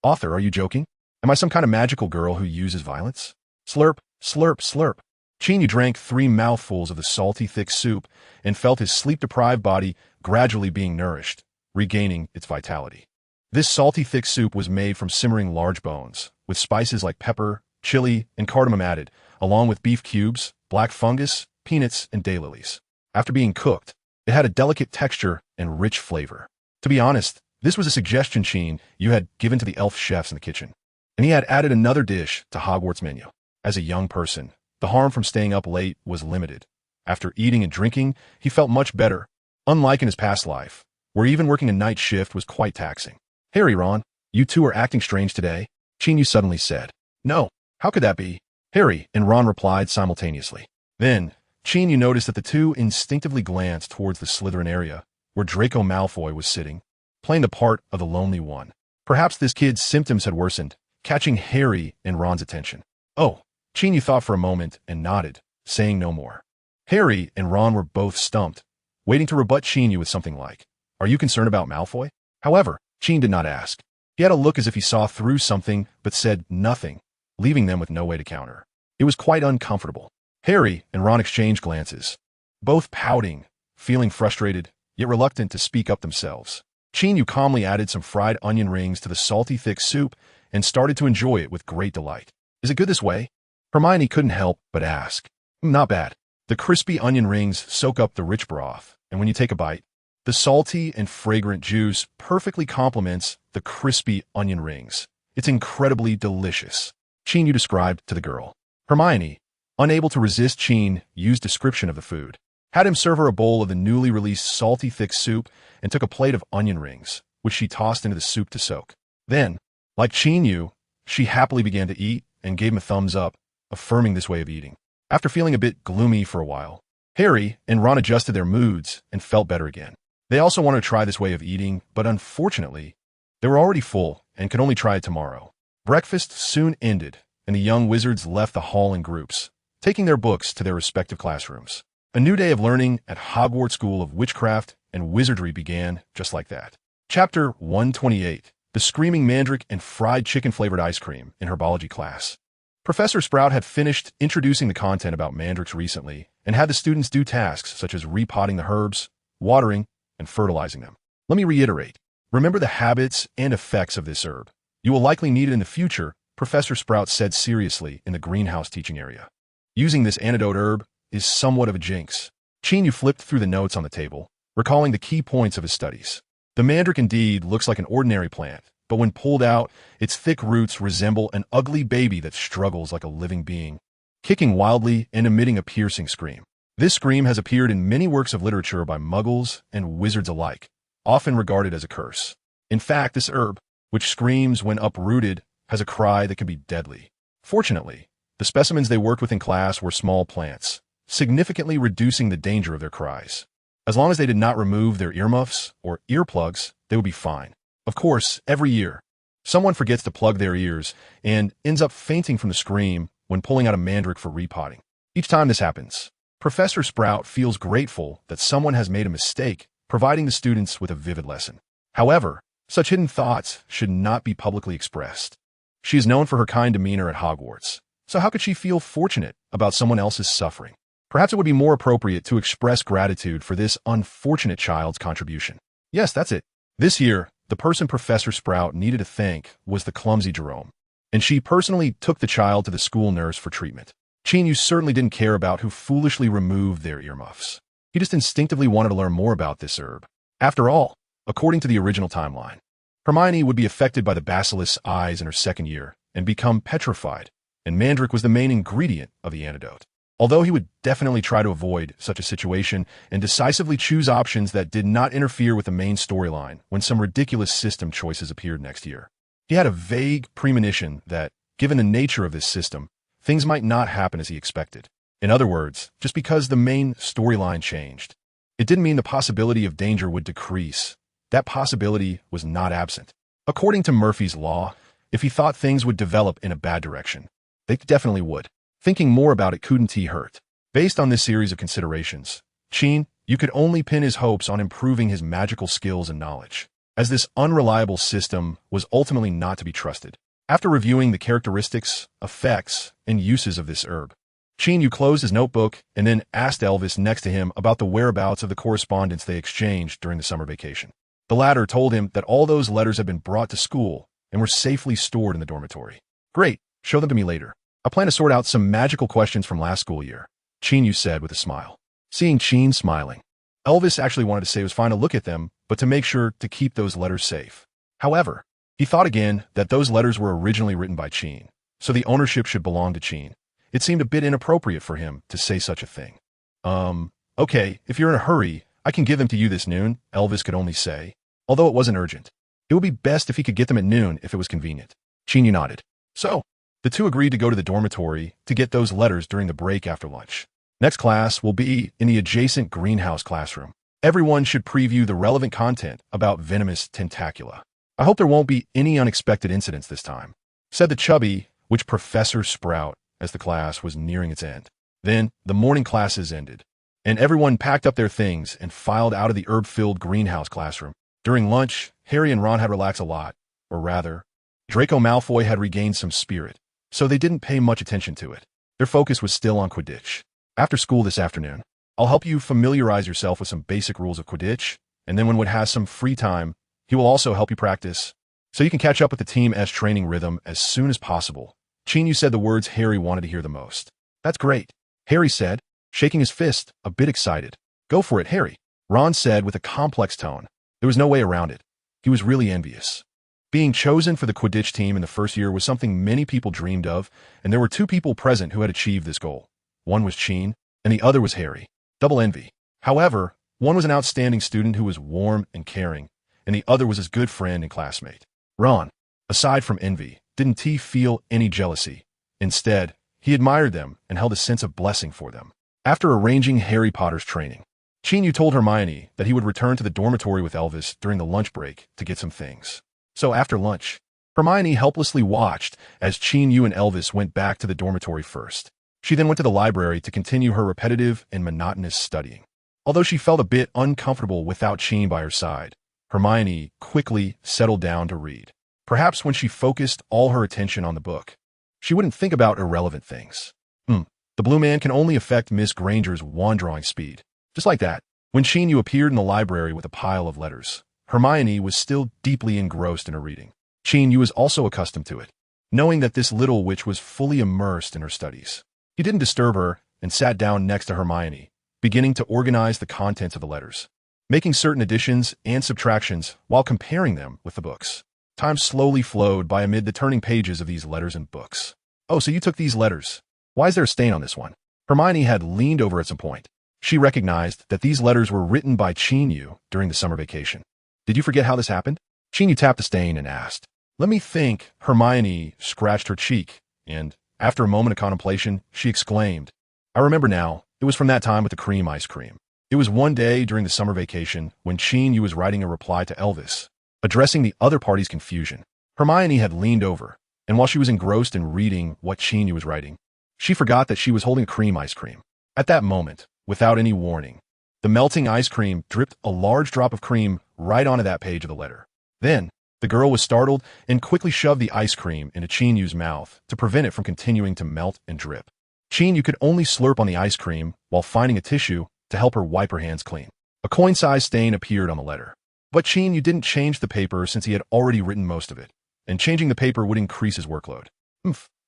Author, are you joking? Am I some kind of magical girl who uses violence? Slurp, slurp, slurp. Qin Yu drank 3 mouthfuls of the salty, thick soup and felt his sleep-deprived body gradually being nourished, regaining its vitality. This salty, thick soup was made from simmering large bones, with spices like pepper, chili, and cardamom added, along with beef cubes, black fungus, peanuts, and daylilies. After being cooked, it had a delicate texture and rich flavor. To be honest, this was a suggestion Qin Yu had given to the elf chefs in the kitchen, and he had added another dish to Hogwarts' menu. As a young person, the harm from staying up late was limited. After eating and drinking, he felt much better, unlike in his past life, where even working a night shift was quite taxing. "Harry, Ron, you two are acting strange today," Qin Yu suddenly said. "No, how could that be?" Harry and Ron replied simultaneously. Then, Qin Yu noticed that the two instinctively glanced towards the Slytherin area, where Draco Malfoy was sitting, playing the part of the lonely one. Perhaps this kid's symptoms had worsened, catching Harry and Ron's attention. "Oh," Qin Yu thought for a moment and nodded, saying no more. Harry and Ron were both stumped, waiting to rebut Qin Yu with something like, "Are you concerned about Malfoy?" However, Qin did not ask. He had a look as if he saw through something but said nothing, leaving them with no way to counter. It was quite uncomfortable. Harry and Ron exchanged glances, both pouting, feeling frustrated, yet reluctant to speak up themselves. Qin Yu calmly added some fried onion rings to the salty, thick soup and started to enjoy it with great delight. "Is it good this way?" Hermione couldn't help but ask. "Not bad." The crispy onion rings soak up the rich broth, and when you take a bite, the salty and fragrant juice perfectly complements the crispy onion rings. It's incredibly delicious, Qin Yu described to the girl. Hermione, unable to resist Qin Yu's description of the food, had him serve her a bowl of the newly released salty thick soup and took a plate of onion rings, which she tossed into the soup to soak. Then, like Qin Yu, she happily began to eat and gave him a thumbs up, affirming this way of eating. After feeling a bit gloomy for a while, Harry and Ron adjusted their moods and felt better again. They also wanted to try this way of eating, but unfortunately, they were already full and could only try it tomorrow. Breakfast soon ended, and the young wizards left the hall in groups, taking their books to their respective classrooms. A new day of learning at Hogwarts School of Witchcraft and Wizardry began just like that. Chapter 128, The Screaming Mandrake and Fried Chicken-Flavored Ice Cream in Herbology class. Professor Sprout had finished introducing the content about mandrakes recently and had the students do tasks such as repotting the herbs, watering, and fertilizing them. Let me reiterate. Remember the habits and effects of this herb. You will likely need it in the future, Professor Sprout said seriously in the greenhouse teaching area. Using this antidote herb is somewhat of a jinx. Qin Yu flipped through the notes on the table, recalling the key points of his studies. The mandrake indeed looks like an ordinary plant, but when pulled out, its thick roots resemble an ugly baby that struggles like a living being, kicking wildly and emitting a piercing scream. This scream has appeared in many works of literature by muggles and wizards alike, often regarded as a curse. In fact, this herb, which screams when uprooted, has a cry that can be deadly. Fortunately, the specimens they worked with in class were small plants, significantly reducing the danger of their cries. As long as they did not remove their earmuffs or earplugs, they would be fine. Of course, every year, someone forgets to plug their ears and ends up fainting from the scream when pulling out a mandrake for repotting. Each time this happens, Professor Sprout feels grateful that someone has made a mistake, providing the students with a vivid lesson. However, such hidden thoughts should not be publicly expressed. She is known for her kind demeanor at Hogwarts, so how could she feel fortunate about someone else's suffering? Perhaps it would be more appropriate to express gratitude for this unfortunate child's contribution. Yes, that's it. This year, the person Professor Sprout needed to thank was the clumsy Jerome, and she personally took the child to the school nurse for treatment. Qin Yu certainly didn't care about who foolishly removed their earmuffs. He just instinctively wanted to learn more about this herb. After all, according to the original timeline, Hermione would be affected by the basilisk's eyes in her second year and become petrified, and mandrake was the main ingredient of the antidote. Although he would definitely try to avoid such a situation and decisively choose options that did not interfere with the main storyline when some ridiculous system choices appeared next year. He had a vague premonition that, given the nature of this system, things might not happen as he expected. In other words, just because the main storyline changed, it didn't mean the possibility of danger would decrease. That possibility was not absent. According to Murphy's Law, if he thought things would develop in a bad direction, they definitely would. Thinking more about it couldn't hurt. Based on this series of considerations, Qin Yu could only pin his hopes on improving his magical skills and knowledge, as this unreliable system was ultimately not to be trusted. After reviewing the characteristics, effects, and uses of this herb, Qin Yu closed his notebook and then asked Elvis next to him about the whereabouts of the correspondence they exchanged during the summer vacation. The latter told him that all those letters had been brought to school and were safely stored in the dormitory. Great, show them to me later. I plan to sort out some magical questions from last school year, Qin Yu said with a smile. Seeing Qin smiling, Elvis actually wanted to say it was fine to look at them, but to make sure to keep those letters safe. However, he thought again that those letters were originally written by Qin, so the ownership should belong to Qin. It seemed a bit inappropriate for him to say such a thing. Okay, if you're in a hurry, I can give them to you this noon, Elvis could only say, although it wasn't urgent. It would be best if he could get them at noon if it was convenient. Qin Yu nodded. So, the two agreed to go to the dormitory to get those letters during the break after lunch. Next class will be in the adjacent greenhouse classroom. Everyone should preview the relevant content about venomous tentacula. I hope there won't be any unexpected incidents this time, said the chubby, which Professor Sprout, as the class was nearing its end. Then, the morning classes ended, and everyone packed up their things and filed out of the herb-filled greenhouse classroom. During lunch, Harry and Ron had relaxed a lot, or rather, Draco Malfoy had regained some spirit, so they didn't pay much attention to it. Their focus was still on Quidditch. After school this afternoon, I'll help you familiarize yourself with some basic rules of Quidditch, and then when Wood has some free time, he will also help you practice, so you can catch up with the team's training rhythm as soon as possible. Qin Yu said the words Harry wanted to hear the most. That's great, Harry said, shaking his fist, a bit excited. Go for it, Harry, Ron said with a complex tone. There was no way around it. He was really envious. Being chosen for the Quidditch team in the first year was something many people dreamed of, and there were two people present who had achieved this goal. One was Qin, and the other was Harry. Double envy. However, one was an outstanding student who was warm and caring, and the other was his good friend and classmate. Ron, aside from envy, didn't he feel any jealousy. Instead, he admired them and held a sense of blessing for them. After arranging Harry Potter's training, Qin Yu told Hermione that he would return to the dormitory with Elvis during the lunch break to get some things. So after lunch, Hermione helplessly watched as Qin Yu and Elvis went back to the dormitory first. She then went to the library to continue her repetitive and monotonous studying. Although she felt a bit uncomfortable without Qin by her side, Hermione quickly settled down to read. Perhaps when she focused all her attention on the book, she wouldn't think about irrelevant things. The blue man can only affect Miss Granger's wand-drawing speed. Just like that, when Qin Yu appeared in the library with a pile of letters, Hermione was still deeply engrossed in her reading. Qin Yu was also accustomed to it, knowing that this little witch was fully immersed in her studies. He didn't disturb her and sat down next to Hermione, beginning to organize the contents of the letters, making certain additions and subtractions while comparing them with the books. Time slowly flowed by amid the turning pages of these letters and books. Oh, so you took these letters. Why is there a stain on this one? Hermione had leaned over at some point. She recognized that these letters were written by Qin Yu during the summer vacation. Did you forget how this happened? Qin Yu tapped the stain and asked. Let me think. Hermione scratched her cheek, and, after a moment of contemplation, she exclaimed, I remember now. It was from that time with the cream ice cream. It was one day during the summer vacation when Qin Yu was writing a reply to Elvis, addressing the other party's confusion. Hermione had leaned over, and while she was engrossed in reading what Qin Yu was writing, she forgot that she was holding a cream ice cream. At that moment, without any warning, the melting ice cream dripped a large drop of cream right onto that page of the letter. Then, the girl was startled and quickly shoved the ice cream into Qin Yu's mouth to prevent it from continuing to melt and drip. Qin Yu could only slurp on the ice cream while finding a tissue to help her wipe her hands clean. A coin-sized stain appeared on the letter. But Qin Yu didn't change the paper since he had already written most of it, and changing the paper would increase his workload.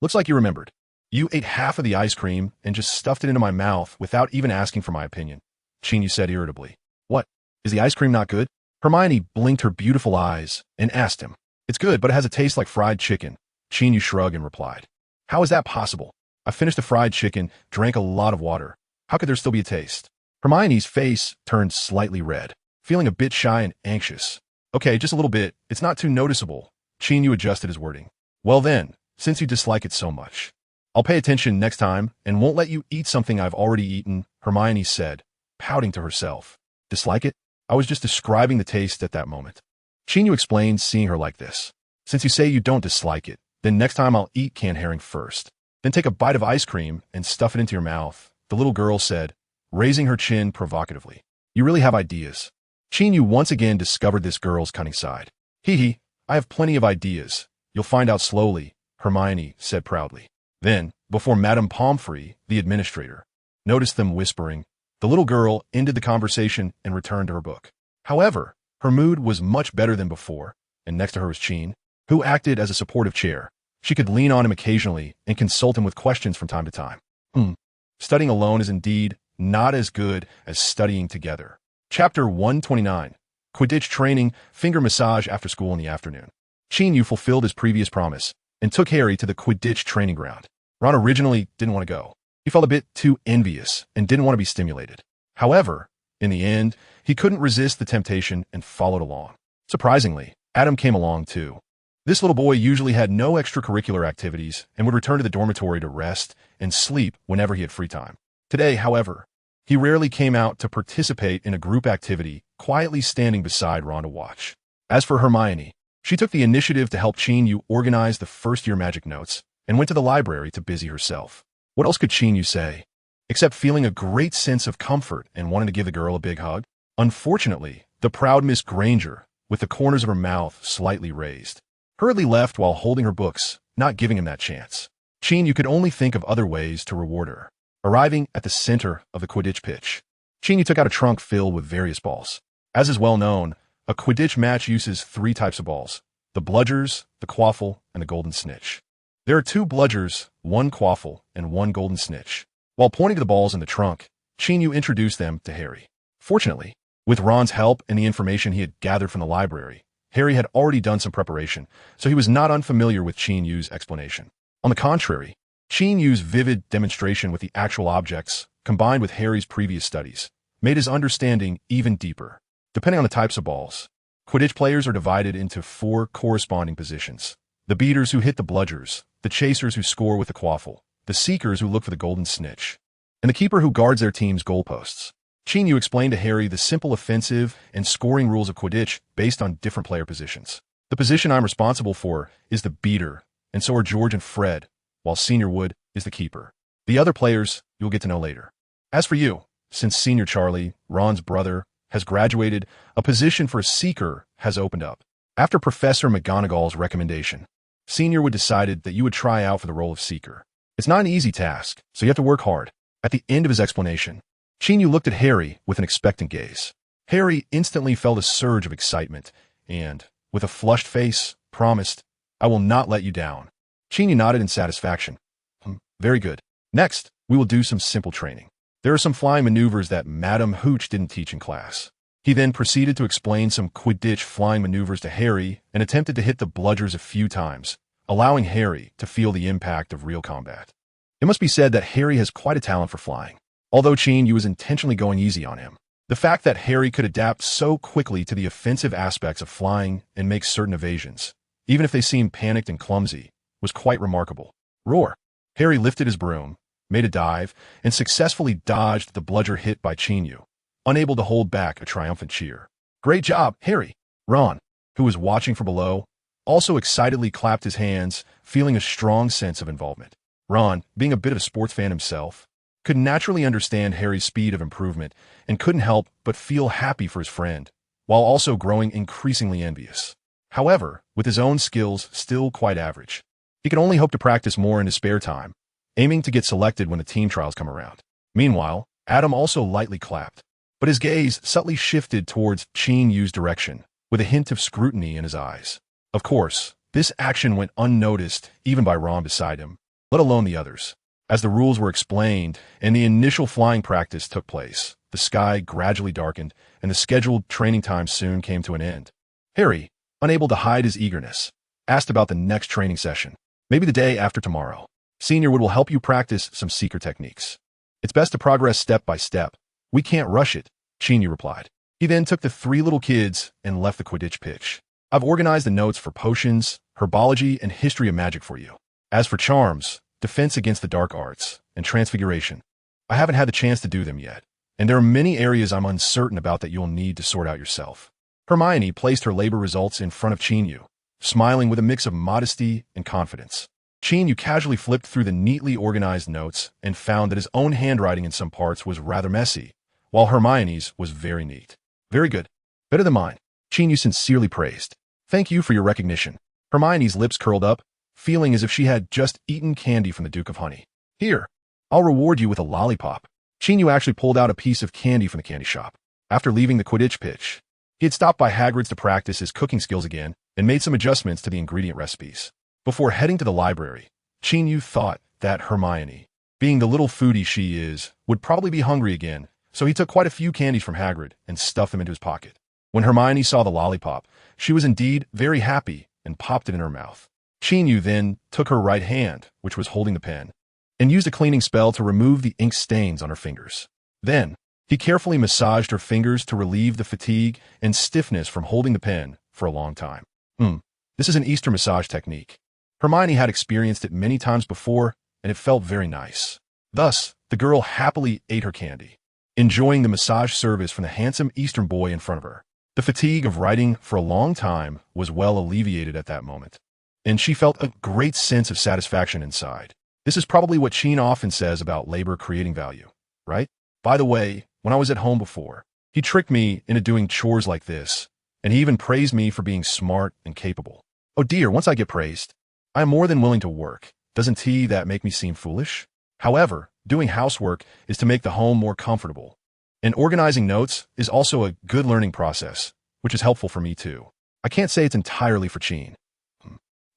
Looks like you remembered. You ate half of the ice cream and just stuffed it into my mouth without even asking for my opinion, Qin Yu said irritably. What? Is the ice cream not good? Hermione blinked her beautiful eyes and asked him. It's good, but it has a taste like fried chicken, Qin Yu shrugged and replied. How is that possible? I finished the fried chicken, drank a lot of water. How could there still be a taste? Hermione's face turned slightly red, feeling a bit shy and anxious. Okay, just a little bit. It's not too noticeable. Qin Yu adjusted his wording. Well then, since you dislike it so much, I'll pay attention next time and won't let you eat something I've already eaten, Hermione said, pouting to herself. Dislike it? I was just describing the taste at that moment. Qin Yu explained, seeing her like this. Since you say you don't dislike it, then next time I'll eat canned herring first. Then take a bite of ice cream and stuff it into your mouth, the little girl said, raising her chin provocatively. You really have ideas. Qin Yu once again discovered this girl's cunning side. Hee, I have plenty of ideas. You'll find out slowly, Hermione said proudly. Then, before Madame Pomfrey, the administrator, noticed them whispering. The little girl ended the conversation and returned to her book. However, her mood was much better than before, and next to her was Qin, who acted as a supportive chair. She could lean on him occasionally and consult him with questions from time to time. Studying alone is indeed not as good as studying together. Chapter 129. Quidditch Training, Finger Massage After School in the Afternoon. Qin Yu fulfilled his previous promise and took Harry to the Quidditch training ground. Ron originally didn't want to go. He felt a bit too envious and didn't want to be stimulated. However, in the end, he couldn't resist the temptation and followed along. Surprisingly, Adam came along too. This little boy usually had no extracurricular activities and would return to the dormitory to rest and sleep whenever he had free time. Today, however, he rarely came out to participate in a group activity, quietly standing beside Ron to watch. As for Hermione, she took the initiative to help Qin Yu organize the first-year magic notes and went to the library to busy herself. What else could Qin Yu say, except feeling a great sense of comfort and wanting to give the girl a big hug? Unfortunately, the proud Miss Granger, with the corners of her mouth slightly raised, hurriedly left while holding her books, not giving him that chance. Qin Yu could only think of other ways to reward her. Arriving at the center of the Quidditch pitch, Qin Yu took out a trunk filled with various balls. As is well known, a Quidditch match uses 3 types of balls: the bludgers, the quaffle, and the golden snitch. There are 2 bludgers, 1 quaffle, and 1 golden snitch. While pointing to the balls in the trunk, Qin Yu introduced them to Harry. Fortunately, with Ron's help and the information he had gathered from the library, Harry had already done some preparation, so he was not unfamiliar with Qin Yu's explanation. On the contrary, Qin Yu's vivid demonstration with the actual objects, combined with Harry's previous studies, made his understanding even deeper. Depending on the types of balls, Quidditch players are divided into 4 corresponding positions: the beaters who hit the bludgers, the chasers who score with the quaffle, the seekers who look for the golden snitch, and the keeper who guards their team's goalposts. Qin Yu explained to Harry the simple offensive and scoring rules of Quidditch based on different player positions. The position I'm responsible for is the beater, and so are George and Fred, while Senior Wood is the keeper. The other players you'll get to know later. As for you, since Senior Charlie, Ron's brother, has graduated, a position for a seeker has opened up. After Professor McGonagall's recommendation, Senior Wood decided that you would try out for the role of seeker. It's not an easy task, so you have to work hard. At the end of his explanation, Qin Yu looked at Harry with an expectant gaze. Harry instantly felt a surge of excitement and, with a flushed face, promised, "I will not let you down." Qin Yu nodded in satisfaction. Very good. Next, we will do some simple training. There are some flying maneuvers that Madame Hooch didn't teach in class. He then proceeded to explain some Quidditch flying maneuvers to Harry and attempted to hit the bludgers a few times, allowing Harry to feel the impact of real combat. It must be said that Harry has quite a talent for flying. Although Qin Yu was intentionally going easy on him, the fact that Harry could adapt so quickly to the offensive aspects of flying and make certain evasions, even if they seemed panicked and clumsy, was quite remarkable. Roar! Harry lifted his broom, made a dive, and successfully dodged the bludger hit by Qin Yu, unable to hold back a triumphant cheer. "Great job, Harry!" Ron, who was watching from below, also excitedly clapped his hands, feeling a strong sense of involvement. Ron, being a bit of a sports fan himself, could naturally understand Harry's speed of improvement and couldn't help but feel happy for his friend, while also growing increasingly envious. However, with his own skills still quite average, he could only hope to practice more in his spare time, aiming to get selected when the team trials come around. Meanwhile, Adam also lightly clapped, but his gaze subtly shifted towards Qin Yu's direction, with a hint of scrutiny in his eyes. Of course, this action went unnoticed even by Ron beside him, let alone the others. As the rules were explained and the initial flying practice took place, the sky gradually darkened and the scheduled training time soon came to an end. Harry, unable to hide his eagerness, asked about the next training session. "Maybe the day after tomorrow. Senior Wood will help you practice some seeker techniques. It's best to progress step by step. We can't rush it," Qin Yu replied. He then took the 3 little kids and left the Quidditch pitch. "I've organized the notes for potions, herbology, and history of magic for you. As for charms, defense against the dark arts, and transfiguration, I haven't had the chance to do them yet, and there are many areas I'm uncertain about that you'll need to sort out yourself." Hermione placed her labor results in front of Qin Yu, smiling with a mix of modesty and confidence. Qin Yu casually flipped through the neatly organized notes and found that his own handwriting in some parts was rather messy, while Hermione's was very neat. "Very good. Better than mine," Qin Yu sincerely praised. "Thank you for your recognition." Hermione's lips curled up, feeling as if she had just eaten candy from the Duke of Honey. Here, I'll reward you with a lollipop. Qin Yu actually pulled out a piece of candy from the candy shop. After leaving the Quidditch pitch, he had stopped by Hagrid's to practice his cooking skills again and made some adjustments to the ingredient recipes. Before heading to the library, Qin Yu thought that Hermione, being the little foodie she is, would probably be hungry again, so he took quite a few candies from Hagrid and stuffed them into his pocket. When Hermione saw the lollipop, she was indeed very happy and popped it in her mouth. Qin Yu then took her right hand, which was holding the pen, and used a cleaning spell to remove the ink stains on her fingers. Then, he carefully massaged her fingers to relieve the fatigue and stiffness from holding the pen for a long time. This is an Easter massage technique. Hermione had experienced it many times before, and it felt very nice. Thus, the girl happily ate her candy, enjoying the massage service from the handsome Eastern boy in front of her. The fatigue of writing for a long time was well alleviated at that moment, and she felt a great sense of satisfaction inside. This is probably what Qin often says about labor creating value, right? By the way, when I was at home before, he tricked me into doing chores like this, and he even praised me for being smart and capable. Oh dear, once I get praised, I am more than willing to work. Doesn't that make me seem foolish? However, doing housework is to make the home more comfortable. And organizing notes is also a good learning process, which is helpful for me too. I can't say it's entirely for Qin.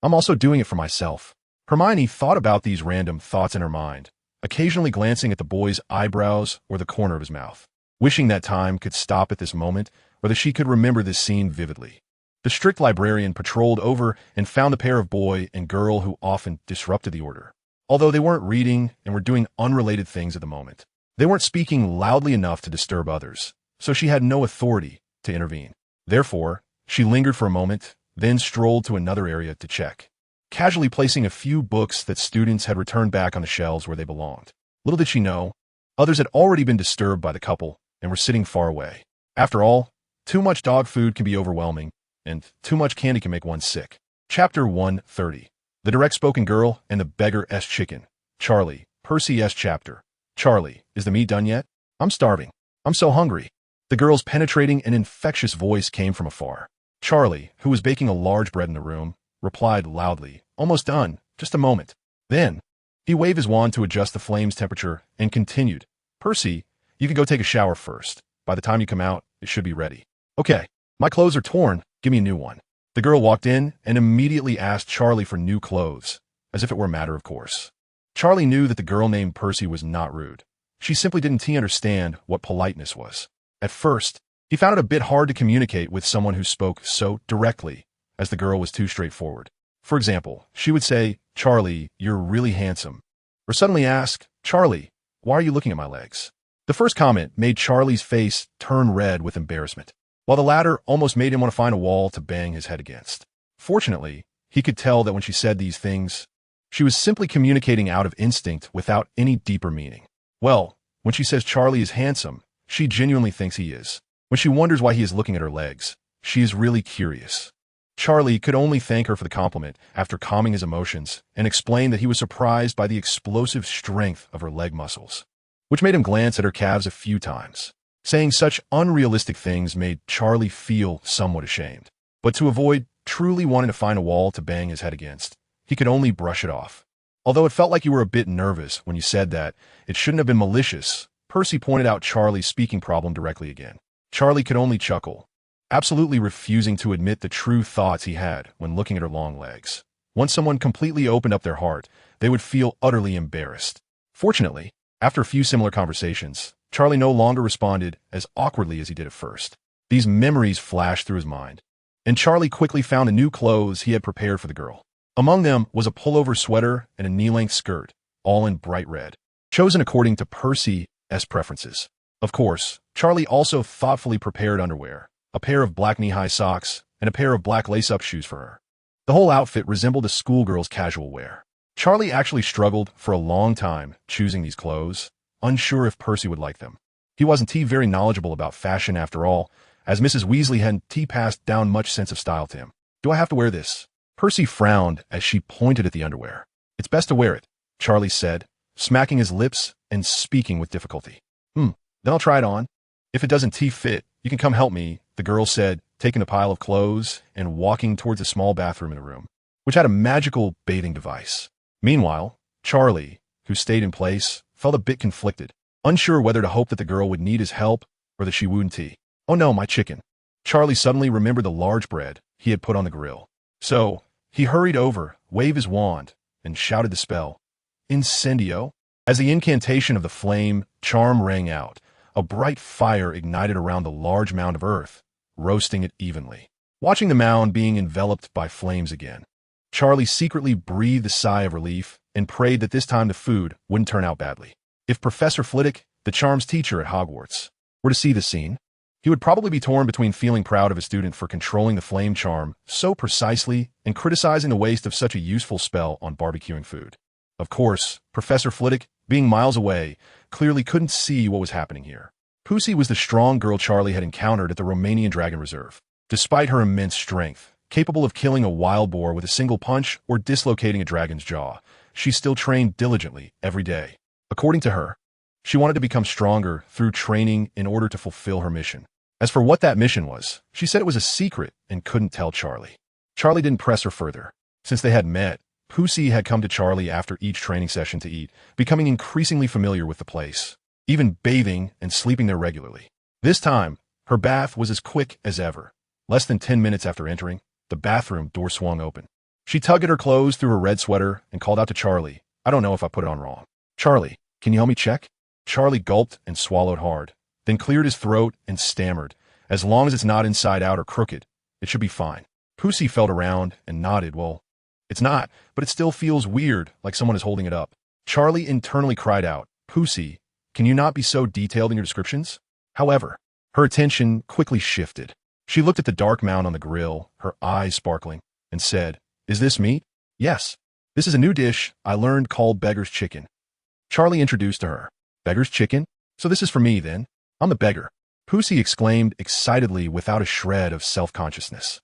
I'm also doing it for myself. Hermione thought about these random thoughts in her mind, occasionally glancing at the boy's eyebrows or the corner of his mouth, wishing that time could stop at this moment or that she could remember this scene vividly. The strict librarian patrolled over and found the pair of boy and girl who often disrupted the order. Although they weren't reading and were doing unrelated things at the moment, they weren't speaking loudly enough to disturb others, so she had no authority to intervene. Therefore, she lingered for a moment, then strolled to another area to check, casually placing a few books that students had returned back on the shelves where they belonged. Little did she know, others had already been disturbed by the couple and were sitting far away. After all, too much dog food can be overwhelming, and too much candy can make one sick. Chapter 130. The Direct-Spoken Girl and the Beggar's Chicken. Charlie, Percy's chapter. Charlie, is the meat done yet? I'm starving. I'm so hungry. The girl's penetrating and infectious voice came from afar. Charlie, who was baking a large bread in the room, replied loudly, almost done, just a moment. Then, he waved his wand to adjust the flame's temperature and continued, Percy, you can go take a shower first. By the time you come out, it should be ready. Okay, my clothes are torn. Give me a new one. The girl walked in and immediately asked Charlie for new clothes, as if it were a matter of course. Charlie knew that the girl named Percy was not rude. She simply didn't understand what politeness was. At first, he found it a bit hard to communicate with someone who spoke so directly, as the girl was too straightforward. For example, she would say, Charlie, you're really handsome. Or suddenly ask, Charlie, why are you looking at my legs? The first comment made Charlie's face turn red with embarrassment, while the latter almost made him want to find a wall to bang his head against. Fortunately, he could tell that when she said these things, she was simply communicating out of instinct without any deeper meaning. Well, when she says Charlie is handsome, she genuinely thinks he is. When she wonders why he is looking at her legs, she is really curious. Charlie could only thank her for the compliment after calming his emotions and explain that he was surprised by the explosive strength of her leg muscles, which made him glance at her calves a few times. Saying such unrealistic things made Charlie feel somewhat ashamed. But to avoid truly wanting to find a wall to bang his head against, he could only brush it off. Although it felt like you were a bit nervous when you said that, it shouldn't have been malicious, Percy pointed out Charlie's speaking problem directly again. Charlie could only chuckle, absolutely refusing to admit the true thoughts he had when looking at her long legs. Once someone completely opened up their heart, they would feel utterly embarrassed. Fortunately, after a few similar conversations, Charlie no longer responded as awkwardly as he did at first. These memories flashed through his mind, and Charlie quickly found the new clothes he had prepared for the girl. Among them was a pullover sweater and a knee-length skirt, all in bright red, chosen according to Percy's preferences. Of course, Charlie also thoughtfully prepared underwear, a pair of black knee-high socks, and a pair of black lace-up shoes for her. The whole outfit resembled a schoolgirl's casual wear. Charlie actually struggled for a long time choosing these clothes, unsure if Percy would like them. He wasn't very knowledgeable about fashion after all, as Mrs. Weasley hadn't passed down much sense of style to him. Do I have to wear this? Percy frowned as she pointed at the underwear. It's best to wear it, Charlie said, smacking his lips and speaking with difficulty. Then I'll try it on. If it doesn't fit, you can come help me, the girl said, taking a pile of clothes and walking towards a small bathroom in the room, which had a magical bathing device. Meanwhile, Charlie, who stayed in place, felt a bit conflicted, unsure whether to hope that the girl would need his help or that she wouldn't. Oh no, my chicken. Charlie suddenly remembered the large bread he had put on the grill. So, he hurried over, waved his wand, and shouted the spell, Incendio. As the incantation of the flame charm rang out, a bright fire ignited around the large mound of earth, roasting it evenly. Watching the mound being enveloped by flames again, Charlie secretly breathed a sigh of relief and prayed that this time the food wouldn't turn out badly. If Professor Flitwick, the charms teacher at Hogwarts, were to see the scene, he would probably be torn between feeling proud of his student for controlling the flame charm so precisely and criticizing the waste of such a useful spell on barbecuing food. Of course, Professor Flitwick, being miles away, clearly couldn't see what was happening here. Pussy was the strong girl Charlie had encountered at the Romanian Dragon Reserve. Despite her immense strength, capable of killing a wild boar with a single punch or dislocating a dragon's jaw, she still trained diligently every day. According to her, she wanted to become stronger through training in order to fulfill her mission. As for what that mission was, she said it was a secret and couldn't tell Charlie. Charlie didn't press her further. Since they had met, Pussy had come to Charlie after each training session to eat, becoming increasingly familiar with the place, even bathing and sleeping there regularly. This time, her bath was as quick as ever. Less than 10 minutes after entering, the bathroom door swung open. She tugged at her clothes through her red sweater and called out to Charlie, I don't know if I put it on wrong. Charlie, can you help me check? Charlie gulped and swallowed hard, then cleared his throat and stammered, as long as it's not inside out or crooked, it should be fine. Pussy felt around and nodded, well, it's not, but it still feels weird, like someone is holding it up. Charlie internally cried out, Pussy, can you not be so detailed in your descriptions? However, her attention quickly shifted. She looked at the dark mound on the grill, her eyes sparkling, and said, Is this meat? Yes. This is a new dish I learned called beggar's chicken. Charlie introduced to her. Beggar's chicken? So this is for me, then? I'm the beggar. Pussy exclaimed excitedly without a shred of self-consciousness.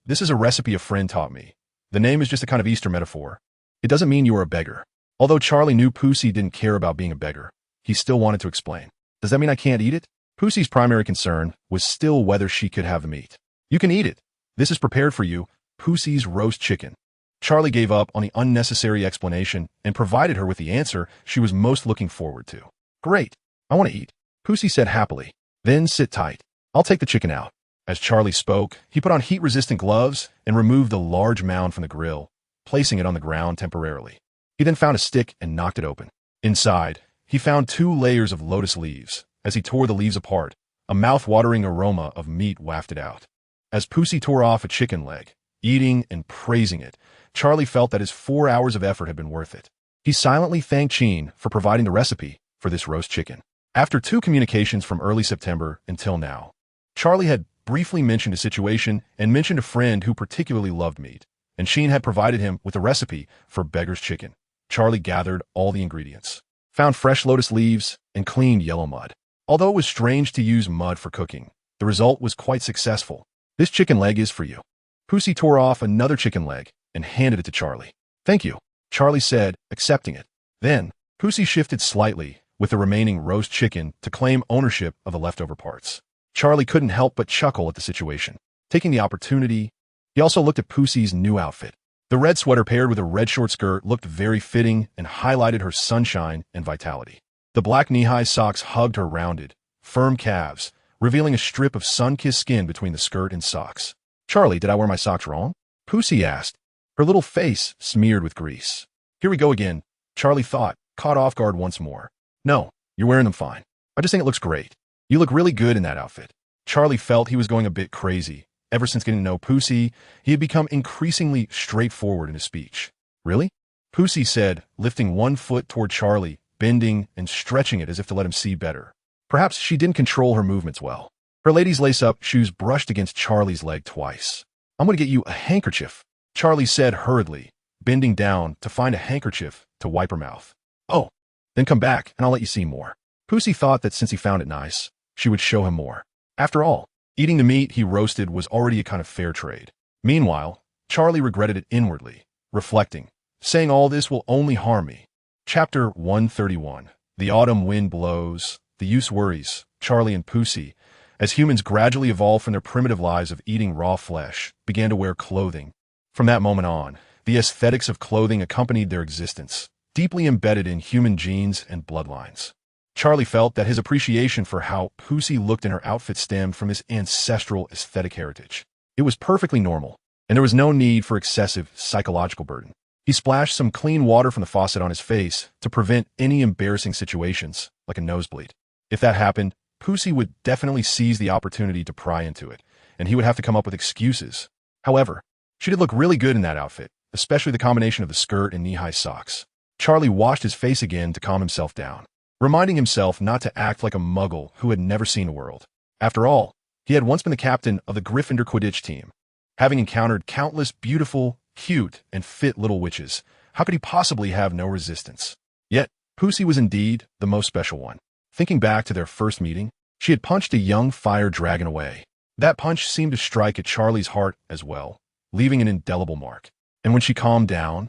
This is a recipe a friend taught me. The name is just a kind of Easter metaphor. It doesn't mean you are a beggar. Although Charlie knew Pussy didn't care about being a beggar, he still wanted to explain. Does that mean I can't eat it? Pussy's primary concern was still whether she could have the meat. You can eat it. This is prepared for you, Pussy's roast chicken. Charlie gave up on the unnecessary explanation and provided her with the answer she was most looking forward to. Great. I want to eat, Pussy said happily. Then sit tight. I'll take the chicken out. As Charlie spoke, he put on heat-resistant gloves and removed the large mound from the grill, placing it on the ground temporarily. He then found a stick and knocked it open. Inside, he found 2 layers of lotus leaves. As he tore the leaves apart, a mouth-watering aroma of meat wafted out. As Pussy tore off a chicken leg, eating and praising it, Charlie felt that his 4 hours of effort had been worth it. He silently thanked Qin for providing the recipe for this roast chicken. After 2 communications from early September until now, Charlie had briefly mentioned a situation and mentioned a friend who particularly loved meat, and Qin had provided him with a recipe for beggar's chicken. Charlie gathered all the ingredients, found fresh lotus leaves, and cleaned yellow mud. Although it was strange to use mud for cooking, the result was quite successful. This chicken leg is for you. Pussy tore off another chicken leg and handed it to Charlie. Thank you, Charlie said, accepting it. Then, Pussy shifted slightly with the remaining roast chicken to claim ownership of the leftover parts. Charlie couldn't help but chuckle at the situation. Taking the opportunity, he also looked at Pussy's new outfit. The red sweater paired with a red short skirt looked very fitting and highlighted her sunshine and vitality. The black knee-high socks hugged her rounded, firm calves, revealing a strip of sun-kissed skin between the skirt and socks. Charlie, did I wear my socks wrong? Pussy asked, her little face smeared with grease. Here we go again, Charlie thought, caught off guard once more. No, you're wearing them fine. I just think it looks great. You look really good in that outfit. Charlie felt he was going a bit crazy. Ever since getting to know Pussy, he had become increasingly straightforward in his speech. Really? Pussy said, lifting one foot toward Charlie, bending and stretching it as if to let him see better. Perhaps she didn't control her movements well. Her lady's lace-up shoes brushed against Charlie's leg twice. I'm going to get you a handkerchief, Charlie said hurriedly, bending down to find a handkerchief to wipe her mouth. Oh, then come back and I'll let you see more. Pussy thought that since he found it nice, she would show him more. After all, eating the meat he roasted was already a kind of fair trade. Meanwhile, Charlie regretted it inwardly, reflecting, saying all this will only harm me. Chapter 131. The autumn wind blows, the use worries, Charlie and Pussy, as humans gradually evolved from their primitive lives of eating raw flesh, began to wear clothing. From that moment on, the aesthetics of clothing accompanied their existence, deeply embedded in human genes and bloodlines. Charlie felt that his appreciation for how Pussy looked in her outfit stemmed from his ancestral aesthetic heritage. It was perfectly normal, and there was no need for excessive psychological burden. He splashed some clean water from the faucet on his face to prevent any embarrassing situations, like a nosebleed. If that happened, Pussy would definitely seize the opportunity to pry into it, and he would have to come up with excuses. However, she did look really good in that outfit, especially the combination of the skirt and knee-high socks. Charlie washed his face again to calm himself down, reminding himself not to act like a muggle who had never seen the world. After all, he had once been the captain of the Gryffindor Quidditch team. Having encountered countless beautiful, cute, and fit little witches, how could he possibly have no resistance? Yet, Pussy was indeed the most special one. Thinking back to their first meeting, she had punched a young fire dragon away. That punch seemed to strike at Charlie's heart as well, leaving an indelible mark. And when she calmed down,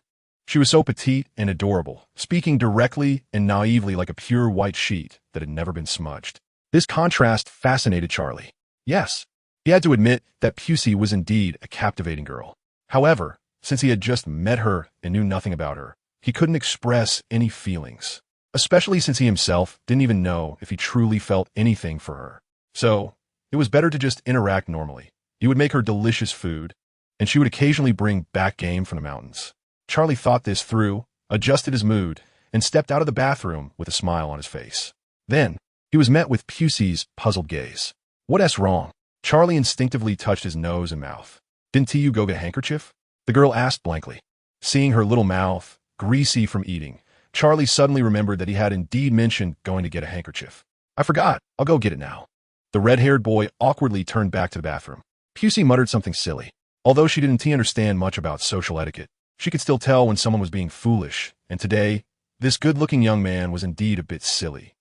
she was so petite and adorable, speaking directly and naively like a pure white sheet that had never been smudged. This contrast fascinated Charlie. Yes, he had to admit that Pussy was indeed a captivating girl. However, since he had just met her and knew nothing about her, he couldn't express any feelings, especially since he himself didn't even know if he truly felt anything for her. So, it was better to just interact normally. He would make her delicious food, and she would occasionally bring back game from the mountains. Charlie thought this through, adjusted his mood, and stepped out of the bathroom with a smile on his face. Then, he was met with Pussy's puzzled gaze. What's wrong? Charlie instinctively touched his nose and mouth. Didn't you go get a handkerchief? The girl asked blankly. Seeing her little mouth, greasy from eating, Charlie suddenly remembered that he had indeed mentioned going to get a handkerchief. I forgot. I'll go get it now. The red-haired boy awkwardly turned back to the bathroom. Pussy muttered something silly. Although she didn't understand much about social etiquette, she could still tell when someone was being foolish, and today, this good-looking young man was indeed a bit silly.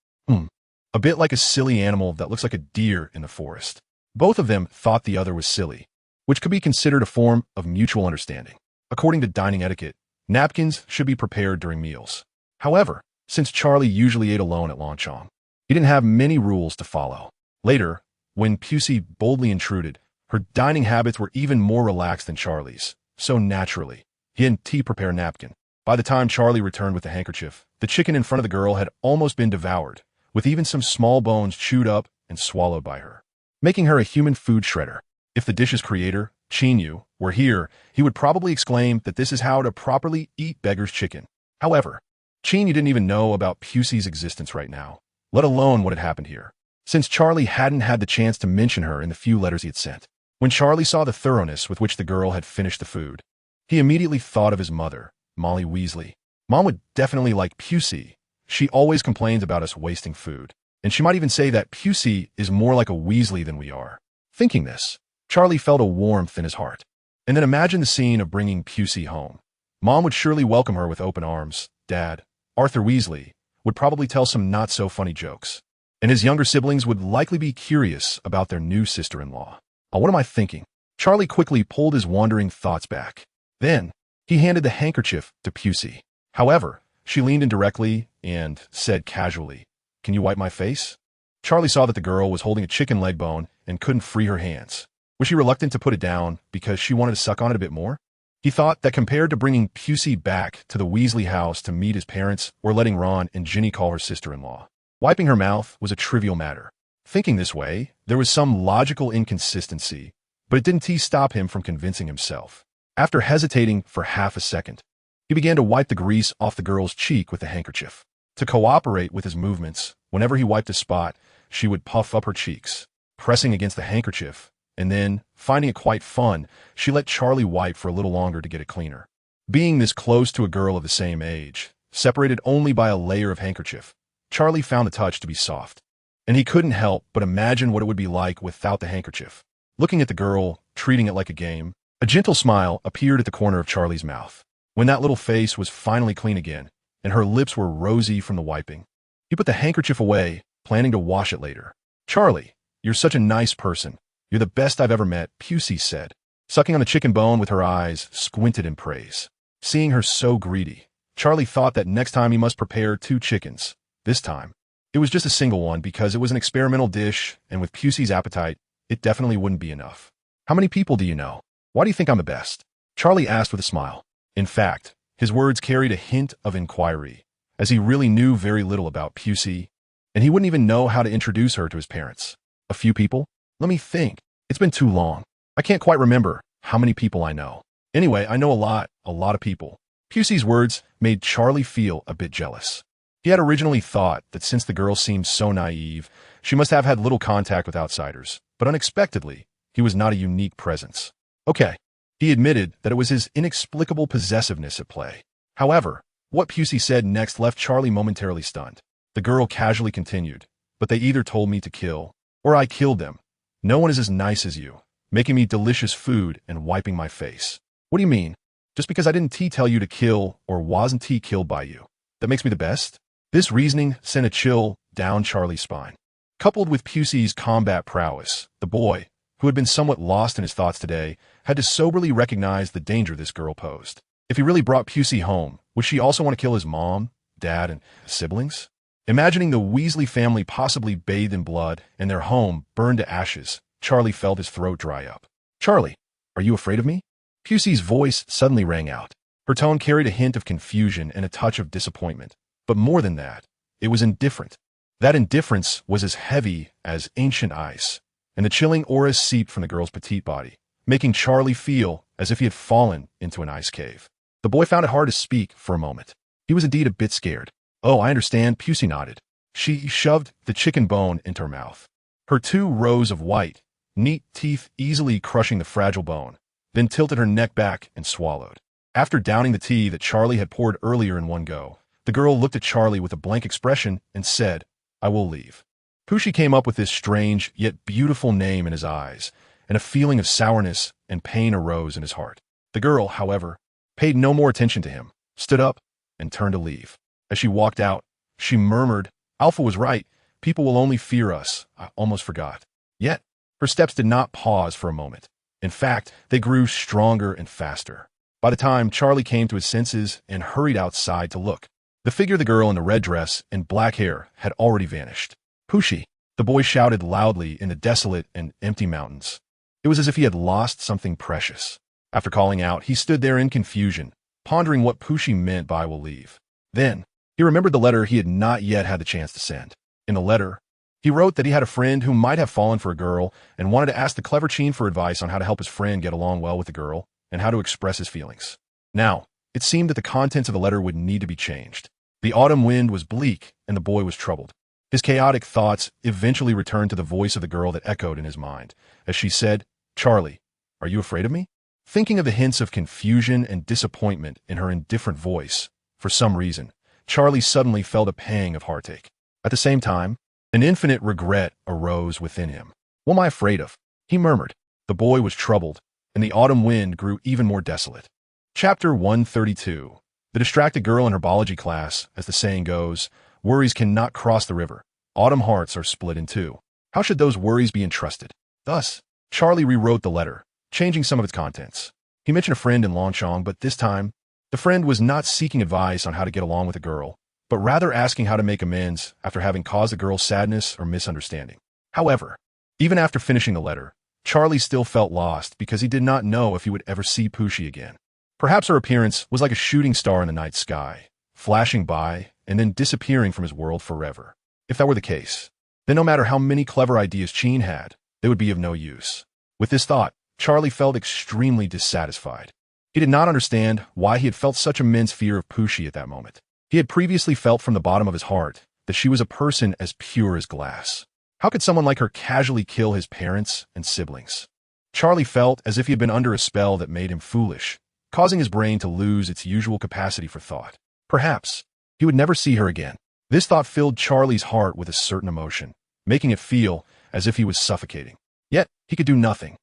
A bit like a silly animal that looks like a deer in the forest. Both of them thought the other was silly, which could be considered a form of mutual understanding. According to dining etiquette, napkins should be prepared during meals. However, since Charlie usually ate alone at lunchtime, he didn't have many rules to follow. Later, when Pussy boldly intruded, her dining habits were even more relaxed than Charlie's, so naturally, he hadn't prepared a napkin. By the time Charlie returned with the handkerchief, the chicken in front of the girl had almost been devoured, with even some small bones chewed up and swallowed by her, making her a human food shredder. If the dish's creator, Qin Yu, were here, he would probably exclaim that this is how to properly eat beggar's chicken. However, Qin Yu didn't even know about Pussy's existence right now, let alone what had happened here, since Charlie hadn't had the chance to mention her in the few letters he had sent. When Charlie saw the thoroughness with which the girl had finished the food, he immediately thought of his mother, Molly Weasley. Mom would definitely like Pussy. She always complains about us wasting food, and she might even say that Pussy is more like a Weasley than we are. Thinking this, Charlie felt a warmth in his heart. And then imagine the scene of bringing Pussy home. Mom would surely welcome her with open arms. Dad, Arthur Weasley, would probably tell some not-so-funny jokes. And his younger siblings would likely be curious about their new sister-in-law. Oh, what am I thinking? Charlie quickly pulled his wandering thoughts back. Then, he handed the handkerchief to Pussy. However, she leaned in directly and said casually, "Can you wipe my face?" Charlie saw that the girl was holding a chicken leg bone and couldn't free her hands. Was she reluctant to put it down because she wanted to suck on it a bit more? He thought that compared to bringing Pussy back to the Weasley house to meet his parents or letting Ron and Ginny call her sister-in-law, wiping her mouth was a trivial matter. Thinking this way, there was some logical inconsistency, but it didn't stop him from convincing himself. After hesitating for half a second, he began to wipe the grease off the girl's cheek with the handkerchief. To cooperate with his movements, whenever he wiped a spot, she would puff up her cheeks, pressing against the handkerchief, and then, finding it quite fun, she let Charlie wipe for a little longer to get it cleaner. Being this close to a girl of the same age, separated only by a layer of handkerchief, Charlie found the touch to be soft, and he couldn't help but imagine what it would be like without the handkerchief. Looking at the girl, treating it like a game, a gentle smile appeared at the corner of Charlie's mouth. When that little face was finally clean again, and her lips were rosy from the wiping, he put the handkerchief away, planning to wash it later. "Charlie, you're such a nice person. You're the best I've ever met," Pussy said, sucking on the chicken bone with her eyes squinted in praise. Seeing her so greedy, Charlie thought that next time he must prepare 2 chickens. This time, it was just a single one because it was an experimental dish, and with Pussy's appetite, it definitely wouldn't be enough. "How many people do you know? Why do you think I'm the best?" Charlie asked with a smile. In fact, His words carried a hint of inquiry, as he really knew very little about Pusey, and he wouldn't even know how to introduce her to his parents. A few people? Let me think. It's been too long. I can't quite remember how many people I know. Anyway, I know a lot of people. Pusey's words made Charlie feel a bit jealous. He had originally thought that since the girl seemed so naive, she must have had little contact with outsiders, but unexpectedly, he was not a unique presence. Okay, he admitted that it was his inexplicable possessiveness at play. However, what Pusey said next left Charlie momentarily stunned. The girl casually continued, "But they either told me to kill, or I killed them. No one is as nice as you, making me delicious food and wiping my face." "What do you mean? Just because I didn't tell you to kill, or wasn't killed by you, that makes me the best?" This reasoning sent a chill down Charlie's spine. Coupled with Pusey's combat prowess, the boy, who had been somewhat lost in his thoughts today, had to soberly recognize the danger this girl posed. If he really brought Pusey home, would she also want to kill his mom, dad, and siblings? Imagining the Weasley family possibly bathed in blood and their home burned to ashes, Charlie felt his throat dry up. "Charlie, are you afraid of me?" Pusey's voice suddenly rang out. Her tone carried a hint of confusion and a touch of disappointment. But more than that, it was indifferent. That indifference was as heavy as ancient ice, and the chilling aura seeped from the girl's petite body, making Charlie feel as if he had fallen into an ice cave. The boy found it hard to speak for a moment. He was indeed a bit scared. "Oh, I understand," Pusey nodded. She shoved the chicken bone into her mouth. Her 2 rows of white, neat teeth easily crushing the fragile bone, then tilted her neck back and swallowed. After downing the tea that Charlie had poured earlier in one go, the girl looked at Charlie with a blank expression and said, "I will leave." Pusey came up with this strange yet beautiful name in his eyes, and a feeling of sourness and pain arose in his heart. The girl, however, paid no more attention to him, stood up, and turned to leave. As she walked out, she murmured, "Alpha was right. People will only fear us. I almost forgot." Yet, her steps did not pause for a moment. In fact, they grew stronger and faster. By the time Charlie came to his senses and hurried outside to look, the figure of the girl in the red dress and black hair had already vanished. "Pusey!" the boy shouted loudly in the desolate and empty mountains. It was as if he had lost something precious. After calling out, he stood there in confusion, pondering what Pusey meant by "I will leave." Then, he remembered the letter he had not yet had the chance to send. In the letter, he wrote that he had a friend who might have fallen for a girl and wanted to ask the clever Qin for advice on how to help his friend get along well with the girl and how to express his feelings. Now, it seemed that the contents of the letter would need to be changed. The autumn wind was bleak, and the boy was troubled. His chaotic thoughts eventually returned to the voice of the girl that echoed in his mind, as she said, "Charlie, are you afraid of me?" Thinking of the hints of confusion and disappointment in her indifferent voice, for some reason, Charlie suddenly felt a pang of heartache. At the same time, an infinite regret arose within him. "What am I afraid of?" he murmured. The boy was troubled, and the autumn wind grew even more desolate. Chapter 132. The distracted girl in her biology class, as the saying goes, worries cannot cross the river. Autumn hearts are split in two. How should those worries be entrusted? Thus, Charlie rewrote the letter, changing some of its contents. He mentioned a friend in Longchong, but this time, the friend was not seeking advice on how to get along with a girl, but rather asking how to make amends after having caused the girl sadness or misunderstanding. However, even after finishing the letter, Charlie still felt lost because he did not know if he would ever see Pusey again. Perhaps her appearance was like a shooting star in the night sky, flashing by and then disappearing from his world forever. If that were the case, then no matter how many clever ideas Qin had, they would be of no use. With this thought, Charlie felt extremely dissatisfied. He did not understand why he had felt such immense fear of Pusey at that moment. He had previously felt from the bottom of his heart that she was a person as pure as glass. How could someone like her casually kill his parents and siblings? Charlie felt as if he had been under a spell that made him foolish, causing his brain to lose its usual capacity for thought. Perhaps he would never see her again. This thought filled Charlie's heart with a certain emotion, making it feel as if he was suffocating. Yet, he could do nothing.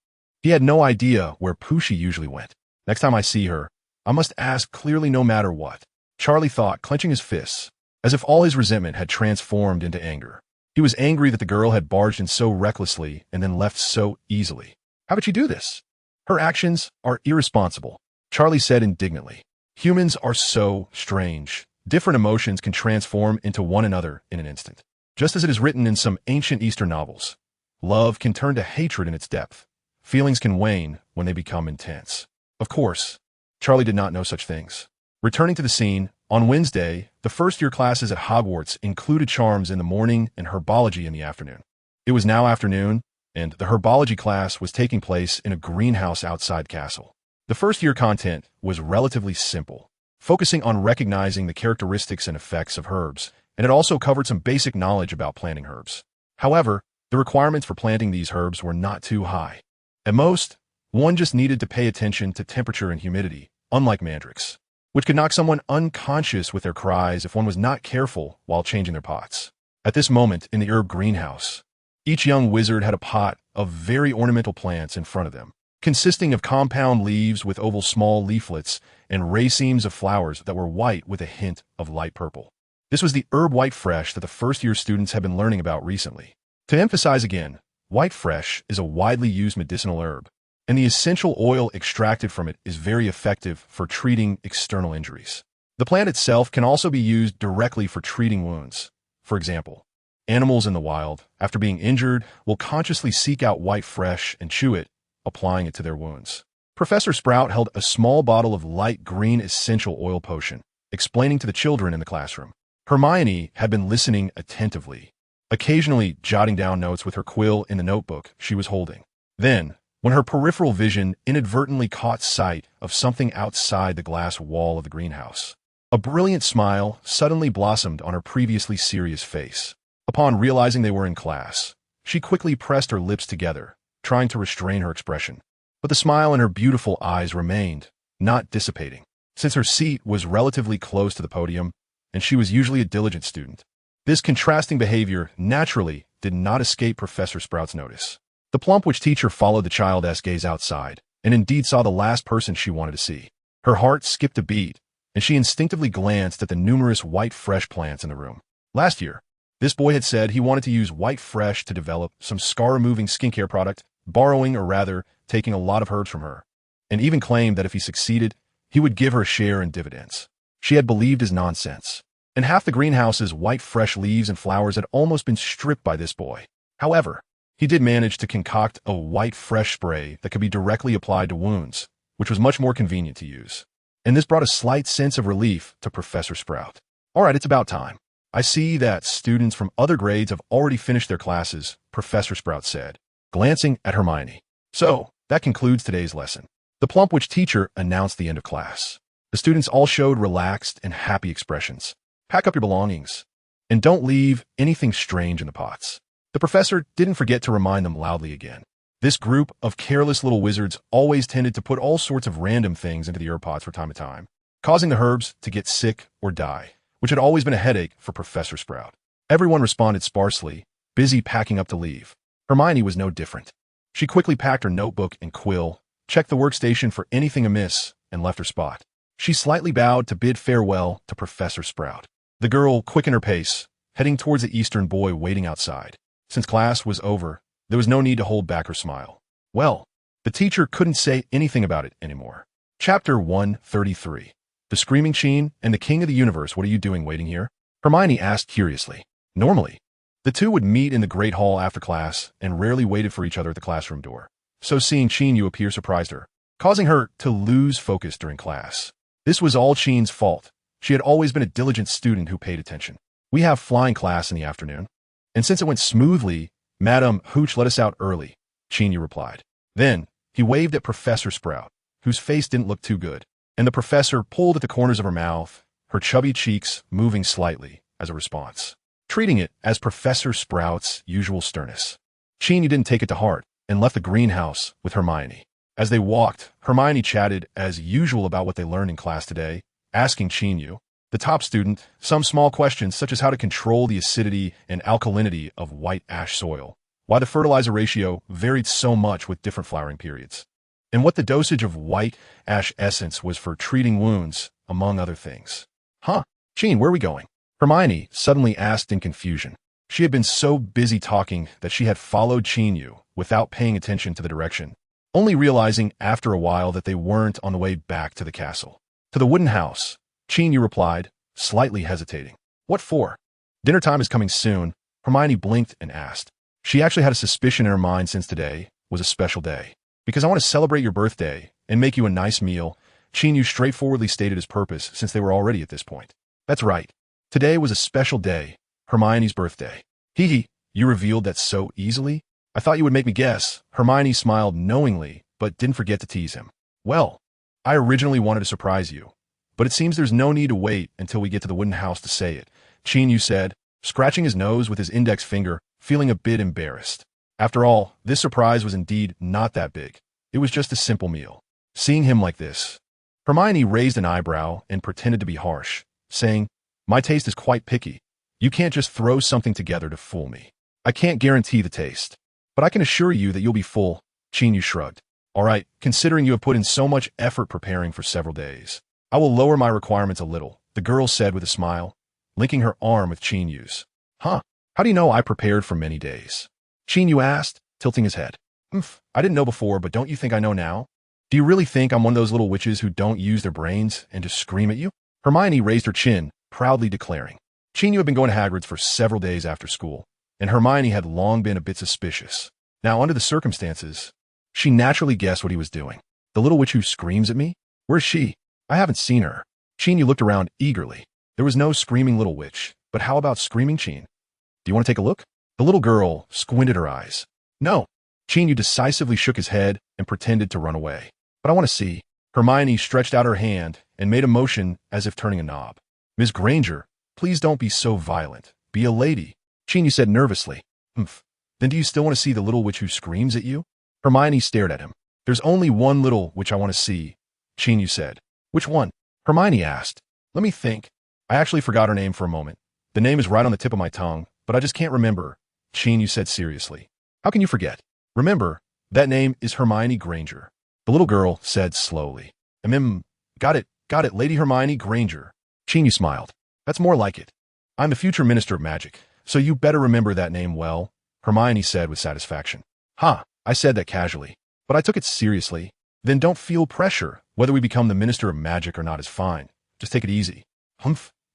He had no idea where Pusey usually went. Next time I see her, I must ask clearly no matter what, Charlie thought, clenching his fists, as if all his resentment had transformed into anger. He was angry that the girl had barged in so recklessly and then left so easily. How could she do this? Her actions are irresponsible, Charlie said indignantly. Humans are so strange. Different emotions can transform into one another in an instant. Just as it is written in some ancient Eastern novels, love can turn to hatred in its depth. Feelings can wane when they become intense. Of course, Charlie did not know such things. Returning to the scene, on Wednesday, the first-year classes at Hogwarts included charms in the morning and herbology in the afternoon. It was now afternoon, and the herbology class was taking place in a greenhouse outside castle. The first-year content was relatively simple, focusing on recognizing the characteristics and effects of herbs, and it also covered some basic knowledge about planting herbs. However, the requirements for planting these herbs were not too high. At most, one just needed to pay attention to temperature and humidity, unlike mandrakes, which could knock someone unconscious with their cries if one was not careful while changing their pots. At this moment in the herb greenhouse, each young wizard had a pot of very ornamental plants in front of them, consisting of compound leaves with oval small leaflets and racemes of flowers that were white with a hint of light purple. This was the herb white fresh that the first-year students had been learning about recently. To emphasize again, white fresh is a widely used medicinal herb, and the essential oil extracted from it is very effective for treating external injuries. The plant itself can also be used directly for treating wounds. For example, animals in the wild, after being injured, will consciously seek out white fresh and chew it, applying it to their wounds. Professor Sprout held a small bottle of light green essential oil potion, explaining to the children in the classroom. Hermione had been listening attentively, occasionally jotting down notes with her quill in the notebook she was holding. Then, when her peripheral vision inadvertently caught sight of something outside the glass wall of the greenhouse, a brilliant smile suddenly blossomed on her previously serious face. Upon realizing they were in class, she quickly pressed her lips together, trying to restrain her expression. But the smile in her beautiful eyes remained, not dissipating. Since her seat was relatively close to the podium, and she was usually a diligent student, this contrasting behavior naturally did not escape Professor Sprout's notice. The plump witch teacher followed the child's gaze outside, and indeed saw the last person she wanted to see. Her heart skipped a beat, and she instinctively glanced at the numerous white fresh plants in the room. Last year, this boy had said he wanted to use white fresh to develop some scar-removing skincare product, borrowing or rather taking a lot of herbs from her, and even claimed that if he succeeded, he would give her a share in dividends. She had believed his nonsense, and half the greenhouse's white fresh leaves and flowers had almost been stripped by this boy. However, he did manage to concoct a white fresh spray that could be directly applied to wounds, which was much more convenient to use. And this brought a slight sense of relief to Professor Sprout. All right, it's about time. I see that students from other grades have already finished their classes, Professor Sprout said, glancing at Hermione. So, that concludes today's lesson. The plump witch teacher announced the end of class. The students all showed relaxed and happy expressions. Pack up your belongings, and don't leave anything strange in the pots. The professor didn't forget to remind them loudly again. This group of careless little wizards always tended to put all sorts of random things into the herb pots from time to time, causing the herbs to get sick or die, which had always been a headache for Professor Sprout. Everyone responded sparsely, busy packing up to leave. Hermione was no different. She quickly packed her notebook and quill, checked the workstation for anything amiss, and left her spot. She slightly bowed to bid farewell to Professor Sprout. The girl quickened her pace, heading towards the Eastern boy waiting outside. Since class was over, there was no need to hold back her smile. Well, the teacher couldn't say anything about it anymore. Chapter 133. The Screaming Qin and the King of the Universe. What are you doing waiting here? Hermione asked curiously. Normally, the two would meet in the Great Hall after class and rarely waited for each other at the classroom door. So seeing Qin Yu appear surprised her, causing her to lose focus during class. This was all Qin's fault. She had always been a diligent student who paid attention. We have flying class in the afternoon. And since it went smoothly, Madam Hooch let us out early, Qin Yu replied. Then, he waved at Professor Sprout, whose face didn't look too good, and the professor pulled at the corners of her mouth, her chubby cheeks moving slightly as a response, treating it as Professor Sprout's usual sternness. Qin Yu didn't take it to heart and left the greenhouse with Hermione. As they walked, Hermione chatted as usual about what they learned in class today, asking Qin Yu, the top student, some small questions such as how to control the acidity and alkalinity of white ash soil, why the fertilizer ratio varied so much with different flowering periods, and what the dosage of white ash essence was for treating wounds, among other things. Huh, Qin, where are we going? Hermione suddenly asked in confusion. She had been so busy talking that she had followed Qin Yu without paying attention to the direction, only realizing after a while that they weren't on the way back to the castle. To the wooden house, Qin Yu replied, slightly hesitating. What for? Dinner time is coming soon, Hermione blinked and asked. She actually had a suspicion in her mind since today was a special day. Because I want to celebrate your birthday and make you a nice meal, Qin Yu straightforwardly stated his purpose since they were already at this point. That's right. Today was a special day, Hermione's birthday. Hee hee, you revealed that so easily? I thought you would make me guess. Hermione smiled knowingly, but didn't forget to tease him. Well, I originally wanted to surprise you, but it seems there's no need to wait until we get to the wooden house to say it, Qin Yu said, scratching his nose with his index finger, feeling a bit embarrassed. After all, this surprise was indeed not that big. It was just a simple meal. Seeing him like this, Hermione raised an eyebrow and pretended to be harsh, saying, my taste is quite picky. You can't just throw something together to fool me. I can't guarantee the taste, but I can assure you that you'll be full, Qin Yu shrugged. All right, considering you have put in so much effort preparing for several days, I will lower my requirements a little, the girl said with a smile, linking her arm with Qin Yu's. Huh, how do you know I prepared for many days? Qin Yu asked, tilting his head. I didn't know before, but don't you think I know now? Do you really think I'm one of those little witches who don't use their brains and just scream at you? Hermione raised her chin, proudly declaring. Qin Yu had been going to Hagrid's for several days after school, and Hermione had long been a bit suspicious. Now, under the circumstances, she naturally guessed what he was doing. The little witch who screams at me? Where's she? I haven't seen her. Qin Yu looked around eagerly. There was no screaming little witch, but how about screaming Qin? Do you want to take a look? The little girl squinted her eyes. No. Qin Yu decisively shook his head and pretended to run away. But I want to see. Hermione stretched out her hand and made a motion as if turning a knob. Miss Granger, please don't be so violent. Be a lady, Qin Yu said nervously. Then do you still want to see the little witch who screams at you? Hermione stared at him. There's only one little witch I want to see, Qin Yu said. Which one? Hermione asked. Let me think. I actually forgot her name for a moment. The name is right on the tip of my tongue, but I just can't remember, Qin Yu said seriously. How can you forget? Remember, that name is Hermione Granger, the little girl said slowly. Got it, Lady Hermione Granger. Qin Yu smiled. That's more like it. I'm the future Minister of Magic, so you better remember that name well, Hermione said with satisfaction. I said that casually, but I took it seriously. Then don't feel pressure. Whether we become the Minister of Magic or not is fine. Just take it easy.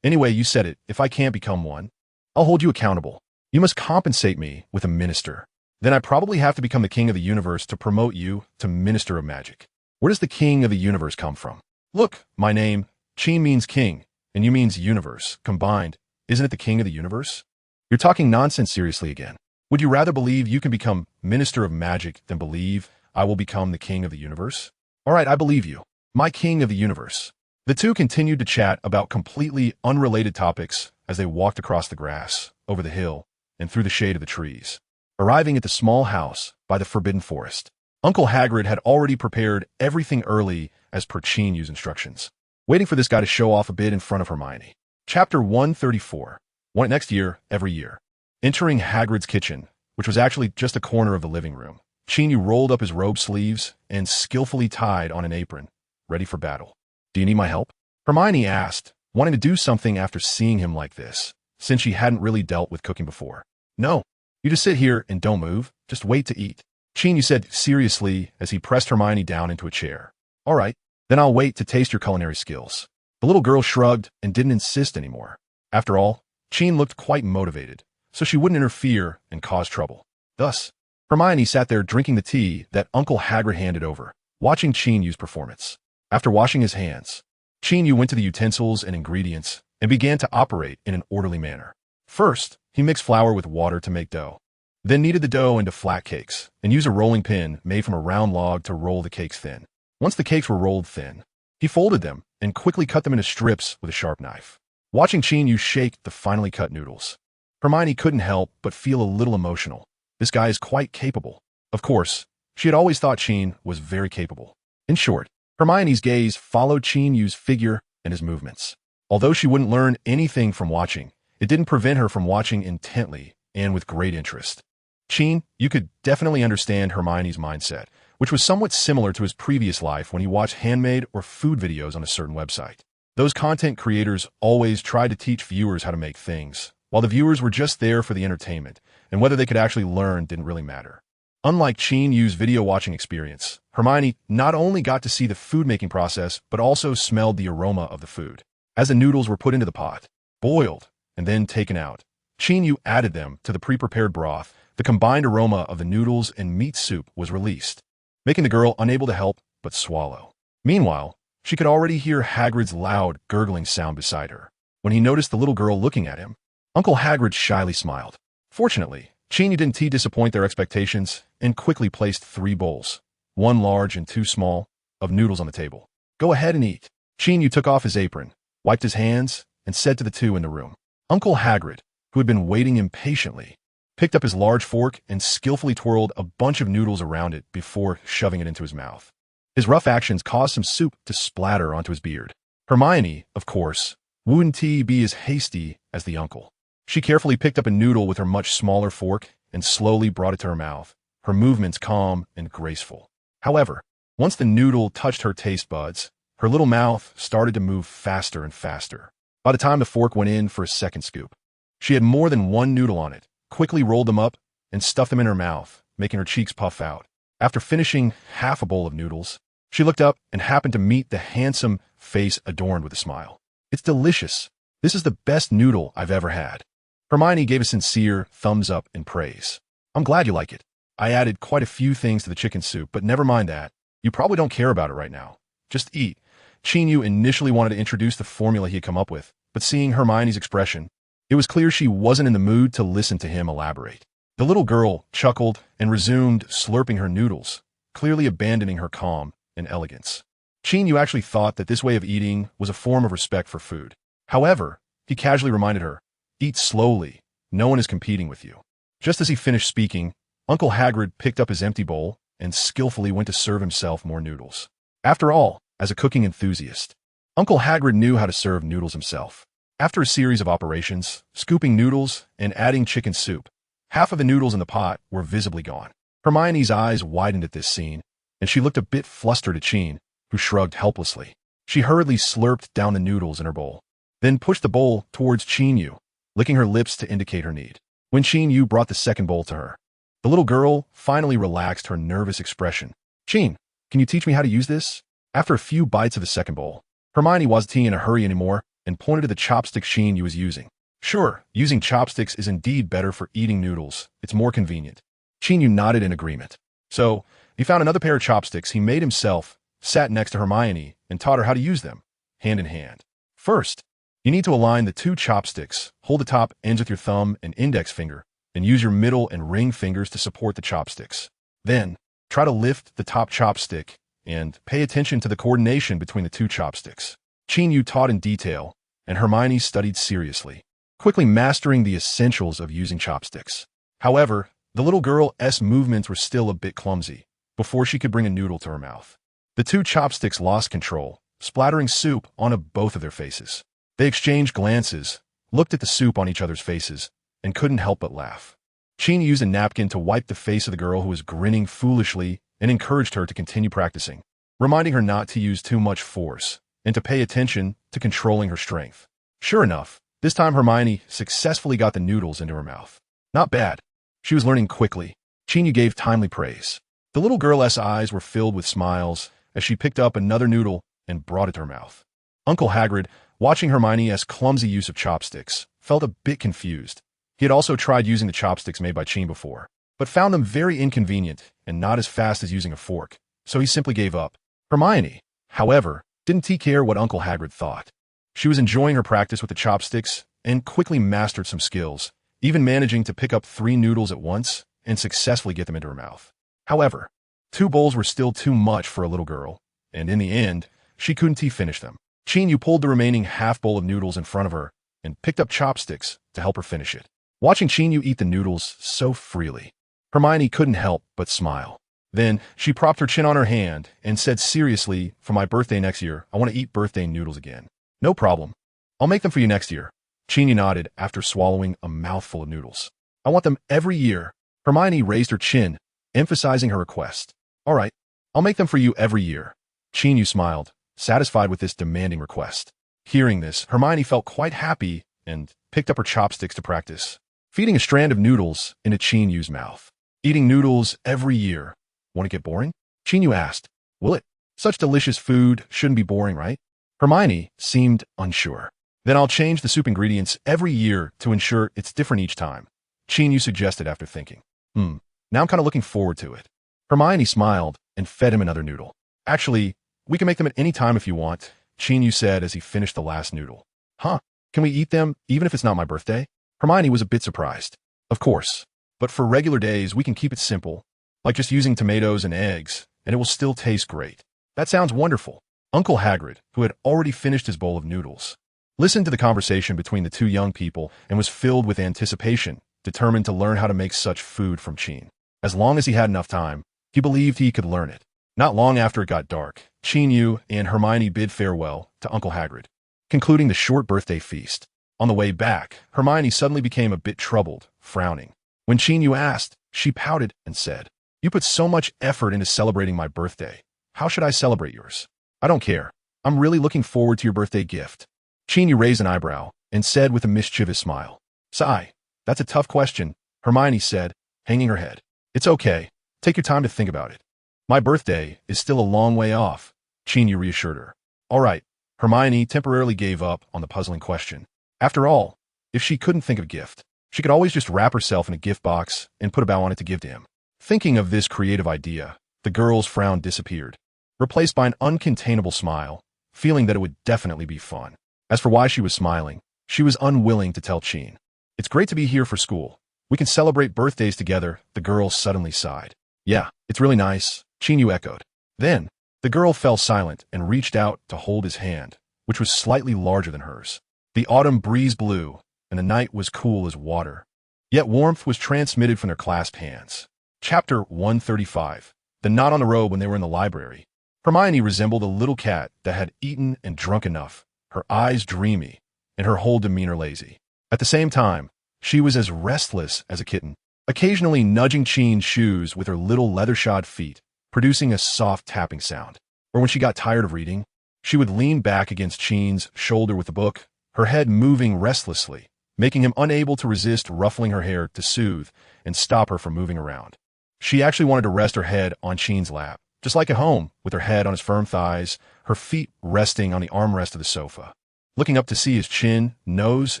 Anyway, you said it. If I can't become one, I'll hold you accountable. You must compensate me with a minister. Then I probably have to become the king of the universe to promote you to Minister of Magic. Where does the king of the universe come from? Look, my name, Qin means king, and you means universe. Combined, isn't it the king of the universe? You're talking nonsense seriously again. Would you rather believe you can become Minister of Magic than believe I will become the king of the universe? All right, I believe you. My king of the universe. The two continued to chat about completely unrelated topics as they walked across the grass, over the hill, and through the shade of the trees. Arriving at the small house by the forbidden forest, Uncle Hagrid had already prepared everything early as per Qin Yu's instructions, waiting for this guy to show off a bit in front of Hermione. Chapter 134. Next year, every year. Entering Hagrid's kitchen, which was actually just a corner of the living room, Qin Yu rolled up his robe sleeves and skillfully tied on an apron, ready for battle. Do you need my help? Hermione asked, wanting to do something after seeing him like this, since she hadn't really dealt with cooking before. No. You just sit here and don't move. Just wait to eat, Qin Yu said seriously as he pressed Hermione down into a chair. All right, then I'll wait to taste your culinary skills. The little girl shrugged and didn't insist anymore. After all, Qin looked quite motivated, so she wouldn't interfere and cause trouble. Thus, Hermione sat there drinking the tea that Uncle Hagrid handed over, watching Qin Yu's performance. After washing his hands, Qin Yu went to the utensils and ingredients and began to operate in an orderly manner. First, he mixed flour with water to make dough, then kneaded the dough into flat cakes and used a rolling pin made from a round log to roll the cakes thin. Once the cakes were rolled thin, he folded them and quickly cut them into strips with a sharp knife. Watching Qin Yu shake the finely cut noodles, Hermione couldn't help but feel a little emotional. This guy is quite capable. Of course, she had always thought Qin was very capable. In short, Hermione's gaze followed Qin Yu's figure and his movements. Although she wouldn't learn anything from watching, it didn't prevent her from watching intently and with great interest. Qin, you could definitely understand Hermione's mindset, which was somewhat similar to his previous life when he watched handmade or food videos on a certain website. Those content creators always tried to teach viewers how to make things, while the viewers were just there for the entertainment, and whether they could actually learn didn't really matter. Unlike Qin Yu's video watching experience, Hermione not only got to see the food-making process, but also smelled the aroma of the food. As the noodles were put into the pot, boiled, and then taken out, Qin Yu added them to the pre-prepared broth. The combined aroma of the noodles and meat soup was released, making the girl unable to help but swallow. Meanwhile, She could already hear Hagrid's loud, gurgling sound beside her. When he noticed the little girl looking at him, Uncle Hagrid shyly smiled. Fortunately, Qin Yu didn't disappoint their expectations and quickly placed 3 bowls, 1 large and 2 small, of noodles on the table. Go ahead and eat. Qin Yu took off his apron, wiped his hands, and said to the 2 in the room. Uncle Hagrid, who had been waiting impatiently, picked up his large fork and skillfully twirled a bunch of noodles around it before shoving it into his mouth. His rough actions caused some soup to splatter onto his beard. Hermione, of course, wouldn't be as hasty as the uncle. She carefully picked up a noodle with her much smaller fork and slowly brought it to her mouth, her movements calm and graceful. However, once the noodle touched her taste buds, her little mouth started to move faster and faster. By the time the fork went in for a second scoop, she had more than 1 noodle on it, quickly rolled them up, and stuffed them in her mouth, making her cheeks puff out. After finishing half a bowl of noodles, she looked up and happened to meet the handsome face adorned with a smile. It's delicious. This is the best noodle I've ever had. Hermione gave a sincere thumbs up in praise. I'm glad you like it. I added quite a few things to the chicken soup, but never mind that. You probably don't care about it right now. Just eat. Qin Yu initially wanted to introduce the formula he had come up with, but seeing Hermione's expression, it was clear she wasn't in the mood to listen to him elaborate. The little girl chuckled and resumed slurping her noodles, clearly abandoning her calm and elegance. Qin Yu actually thought that this way of eating was a form of respect for food. However, he casually reminded her, eat slowly, no one is competing with you. Just as he finished speaking, Uncle Hagrid picked up his empty bowl and skillfully went to serve himself more noodles. After all, as a cooking enthusiast, Uncle Hagrid knew how to serve noodles himself. After a series of operations, scooping noodles and adding chicken soup, half of the noodles in the pot were visibly gone. Hermione's eyes widened at this scene, and she looked a bit flustered at Qin, who shrugged helplessly. She hurriedly slurped down the noodles in her bowl, then pushed the bowl towards Qin Yu, licking her lips to indicate her need. When Qin Yu brought the second bowl to her, the little girl finally relaxed her nervous expression. Qin, can you teach me how to use this? After a few bites of the second bowl, Hermione wasn't in a hurry anymore and pointed to the chopsticks Qin Yu was using. Sure, using chopsticks is indeed better for eating noodles. It's more convenient. Qin Yu nodded in agreement. So, he found another pair of chopsticks he made himself, sat next to Hermione, and taught her how to use them, hand in hand. First, you need to align the 2 chopsticks, hold the top ends with your thumb and index finger, and use your middle and ring fingers to support the chopsticks. Then, try to lift the top chopstick and pay attention to the coordination between the 2 chopsticks. Qin Yu taught in detail, and Hermione studied seriously, quickly mastering the essentials of using chopsticks. However, the little girl's movements were still a bit clumsy before she could bring a noodle to her mouth. The 2 chopsticks lost control, splattering soup onto both of their faces. They exchanged glances, looked at the soup on each other's faces, and couldn't help but laugh. Qin used a napkin to wipe the face of the girl who was grinning foolishly and encouraged her to continue practicing, reminding her not to use too much force and to pay attention to controlling her strength. Sure enough, this time Hermione successfully got the noodles into her mouth. Not bad. She was learning quickly. Qin Yu gave timely praise. The little girl's eyes were filled with smiles as she picked up another noodle and brought it to her mouth. Uncle Hagrid, watching Hermione's clumsy use of chopsticks, felt a bit confused. He had also tried using the chopsticks made by Qin before, but found them very inconvenient and not as fast as using a fork, so he simply gave up. Hermione, however, didn't care what Uncle Hagrid thought. She was enjoying her practice with the chopsticks and quickly mastered some skills, even managing to pick up 3 noodles at once and successfully get them into her mouth. However, 2 bowls were still too much for a little girl, and in the end, she couldn't finish them. Qin Yu pulled the remaining half bowl of noodles in front of her and picked up chopsticks to help her finish it. Watching Qin Yu eat the noodles so freely, Hermione couldn't help but smile. Then, she propped her chin on her hand and said seriously, for my birthday next year, I want to eat birthday noodles again. No problem. I'll make them for you next year. Qin Yu nodded after swallowing a mouthful of noodles. I want them every year. Hermione raised her chin, emphasizing her request. All right, I'll make them for you every year. Qin Yu smiled, satisfied with this demanding request. Hearing this, Hermione felt quite happy and picked up her chopsticks to practice, feeding a strand of noodles into Qin Yu's mouth. Eating noodles every year. Won't it get boring? Qin Yu asked. Will it? Such delicious food shouldn't be boring, right? Hermione seemed unsure. Then I'll change the soup ingredients every year to ensure it's different each time, Qin Yu suggested after thinking. Now I'm kind of looking forward to it. Hermione smiled and fed him another noodle. Actually, We can make them at any time if you want, Qin Yu said as he finished the last noodle. Huh? Can we eat them even if it's not my birthday? Hermione was a bit surprised. Of course. But for regular days, we can keep it simple, like just using tomatoes and eggs, and it will still taste great. That sounds wonderful. Uncle Hagrid, who had already finished his bowl of noodles, listened to the conversation between the two young people and was filled with anticipation, determined to learn how to make such food from Qin. As long as he had enough time, he believed he could learn it. Not long after it got dark, Qin Yu and Hermione bid farewell to Uncle Hagrid, concluding the short birthday feast. On the way back, Hermione suddenly became a bit troubled, frowning. When Qin Yu asked, she pouted and said, "You put so much effort into celebrating my birthday. How should I celebrate yours? I don't care. I'm really looking forward to your birthday gift." Qin Yu raised an eyebrow and said with a mischievous smile, "Sigh, that's a tough question," Hermione said, hanging her head. "It's okay. Take your time to think about it. My birthday is still a long way off," Qin Yu reassured her. All right, Hermione temporarily gave up on the puzzling question. After all, if she couldn't think of a gift, she could always just wrap herself in a gift box and put a bow on it to give to him. Thinking of this creative idea, the girl's frown disappeared, replaced by an uncontainable smile, feeling that it would definitely be fun. As for why she was smiling, she was unwilling to tell Qin. "It's great to be here for school. We can celebrate birthdays together," the girl suddenly sighed. "Yeah, it's really nice," Qin Yu echoed. Then, the girl fell silent and reached out to hold his hand, which was slightly larger than hers. The autumn breeze blew, and the night was cool as water. Yet warmth was transmitted from their clasped hands. Chapter 135. The knot on the road when they were in the library. Hermione resembled a little cat that had eaten and drunk enough, her eyes dreamy, and her whole demeanor lazy. At the same time, she was as restless as a kitten, occasionally nudging Qin's shoes with her little leather-shod feet, producing a soft tapping sound. Or when she got tired of reading, she would lean back against Qin's shoulder with the book, her head moving restlessly, making him unable to resist ruffling her hair to soothe and stop her from moving around. She actually wanted to rest her head on Qin's lap, just like at home, with her head on his firm thighs, her feet resting on the armrest of the sofa, looking up to see his chin, nose,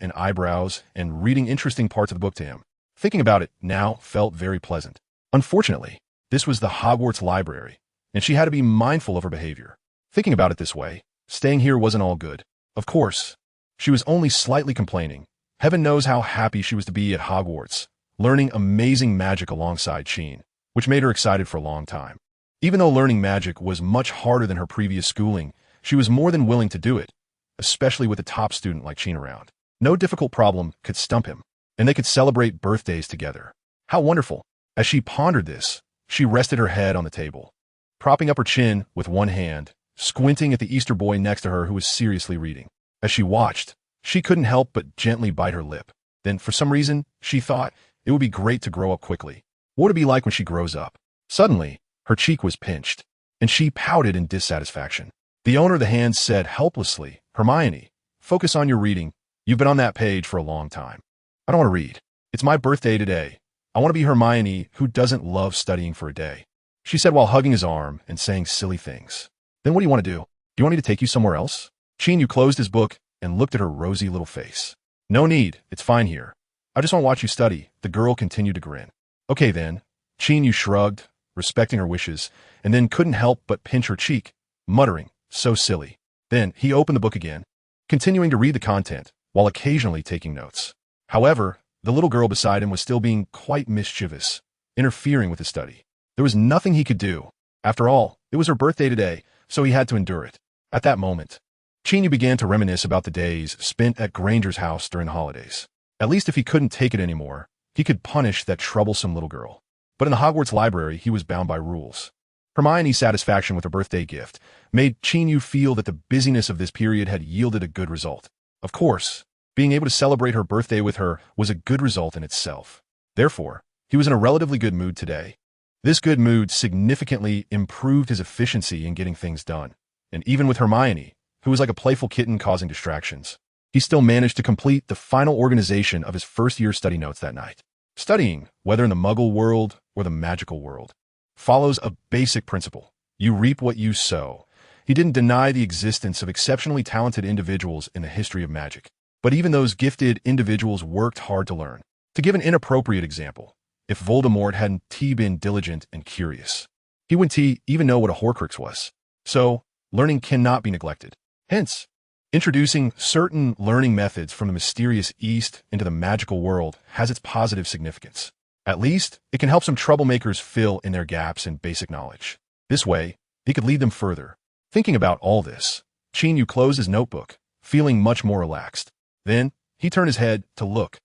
and eyebrows, and reading interesting parts of the book to him. Thinking about it now felt very pleasant. Unfortunately, this was the Hogwarts library, and she had to be mindful of her behavior. Thinking about it this way, staying here wasn't all good. Of course, she was only slightly complaining. Heaven knows how happy she was to be at Hogwarts, learning amazing magic alongside Qin, which made her excited for a long time. Even though learning magic was much harder than her previous schooling, she was more than willing to do it, especially with a top student like Qin around. No difficult problem could stump him, and they could celebrate birthdays together. How wonderful! As she pondered this, she rested her head on the table, propping up her chin with one hand, squinting at the Easter boy next to her who was seriously reading. As she watched, she couldn't help but gently bite her lip. Then, for some reason, she thought it would be great to grow up quickly. What would it be like when she grows up? Suddenly, her cheek was pinched, and she pouted in dissatisfaction. The owner of the hand said helplessly, "Hermione, focus on your reading. You've been on that page for a long time." "I don't want to read. It's my birthday today. I want to be Hermione, who doesn't love studying for a day," she said while hugging his arm and saying silly things. "Then what do you want to do? Do you want me to take you somewhere else?" Qin Yu closed his book and looked at her rosy little face. "No need. It's fine here. I just want to watch you study," the girl continued to grin. "Okay then." Qin Yu shrugged, respecting her wishes, and then couldn't help but pinch her cheek, muttering, "So silly." Then he opened the book again, continuing to read the content while occasionally taking notes. However, the little girl beside him was still being quite mischievous, interfering with his study. There was nothing he could do. After all, it was her birthday today, so he had to endure it. At that moment, Qin Yu began to reminisce about the days spent at Granger's house during the holidays. At least if he couldn't take it anymore, he could punish that troublesome little girl. But in the Hogwarts library, he was bound by rules. Hermione's satisfaction with her birthday gift made Qin Yu feel that the busyness of this period had yielded a good result. Of course, being able to celebrate her birthday with her was a good result in itself. Therefore, he was in a relatively good mood today. This good mood significantly improved his efficiency in getting things done. And even with Hermione, who was like a playful kitten causing distractions, he still managed to complete the final organization of his first-year study notes that night. Studying, whether in the Muggle world or the magical world, follows a basic principle. You reap what you sow. He didn't deny the existence of exceptionally talented individuals in the history of magic, but even those gifted individuals worked hard to learn. To give an inappropriate example, if Voldemort hadn't been diligent and curious, he wouldn't even know what a Horcrux was. So, learning cannot be neglected. Hence, introducing certain learning methods from the mysterious East into the magical world has its positive significance. At least, it can help some troublemakers fill in their gaps in basic knowledge. This way, it could lead them further. Thinking about all this, Qin Yu closed his notebook, feeling much more relaxed. Then, he turned his head to look,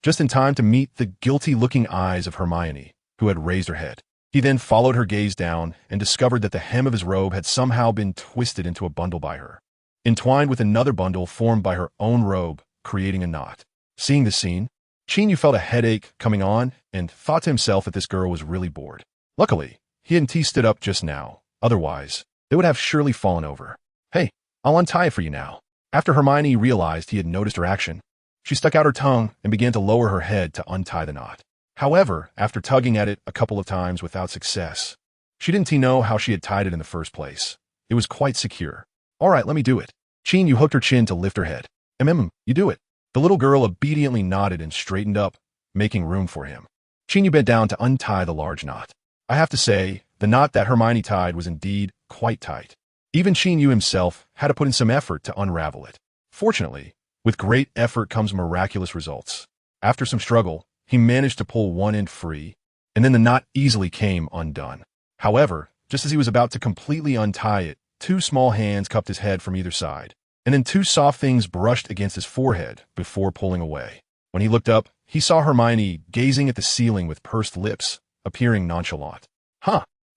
just in time to meet the guilty-looking eyes of Hermione, who had raised her head. He then followed her gaze down and discovered that the hem of his robe had somehow been twisted into a bundle by her, entwined with another bundle formed by her own robe, creating a knot. Seeing the scene, Qin Yu felt a headache coming on and thought to himself that this girl was really bored. Luckily, he and T stood up just now. Otherwise, they would have surely fallen over. Hey, I'll untie it for you now. After Hermione realized he had noticed her action, she stuck out her tongue and began to lower her head to untie the knot. However, after tugging at it a couple of times without success, she didn't know how she had tied it in the first place. It was quite secure. All right, let me do it. Qin Yu hooked her chin to lift her head. You do it. The little girl obediently nodded and straightened up, making room for him. Qin Yu bent down to untie the large knot. I have to say, the knot that Hermione tied was indeed quite tight. Even Qin Yu himself had to put in some effort to unravel it. Fortunately, with great effort comes miraculous results. After some struggle, he managed to pull one end free, and then the knot easily came undone. However, just as he was about to completely untie it, two small hands cupped his head from either side, and then two soft things brushed against his forehead before pulling away. When he looked up, he saw Hermione gazing at the ceiling with pursed lips, appearing nonchalant.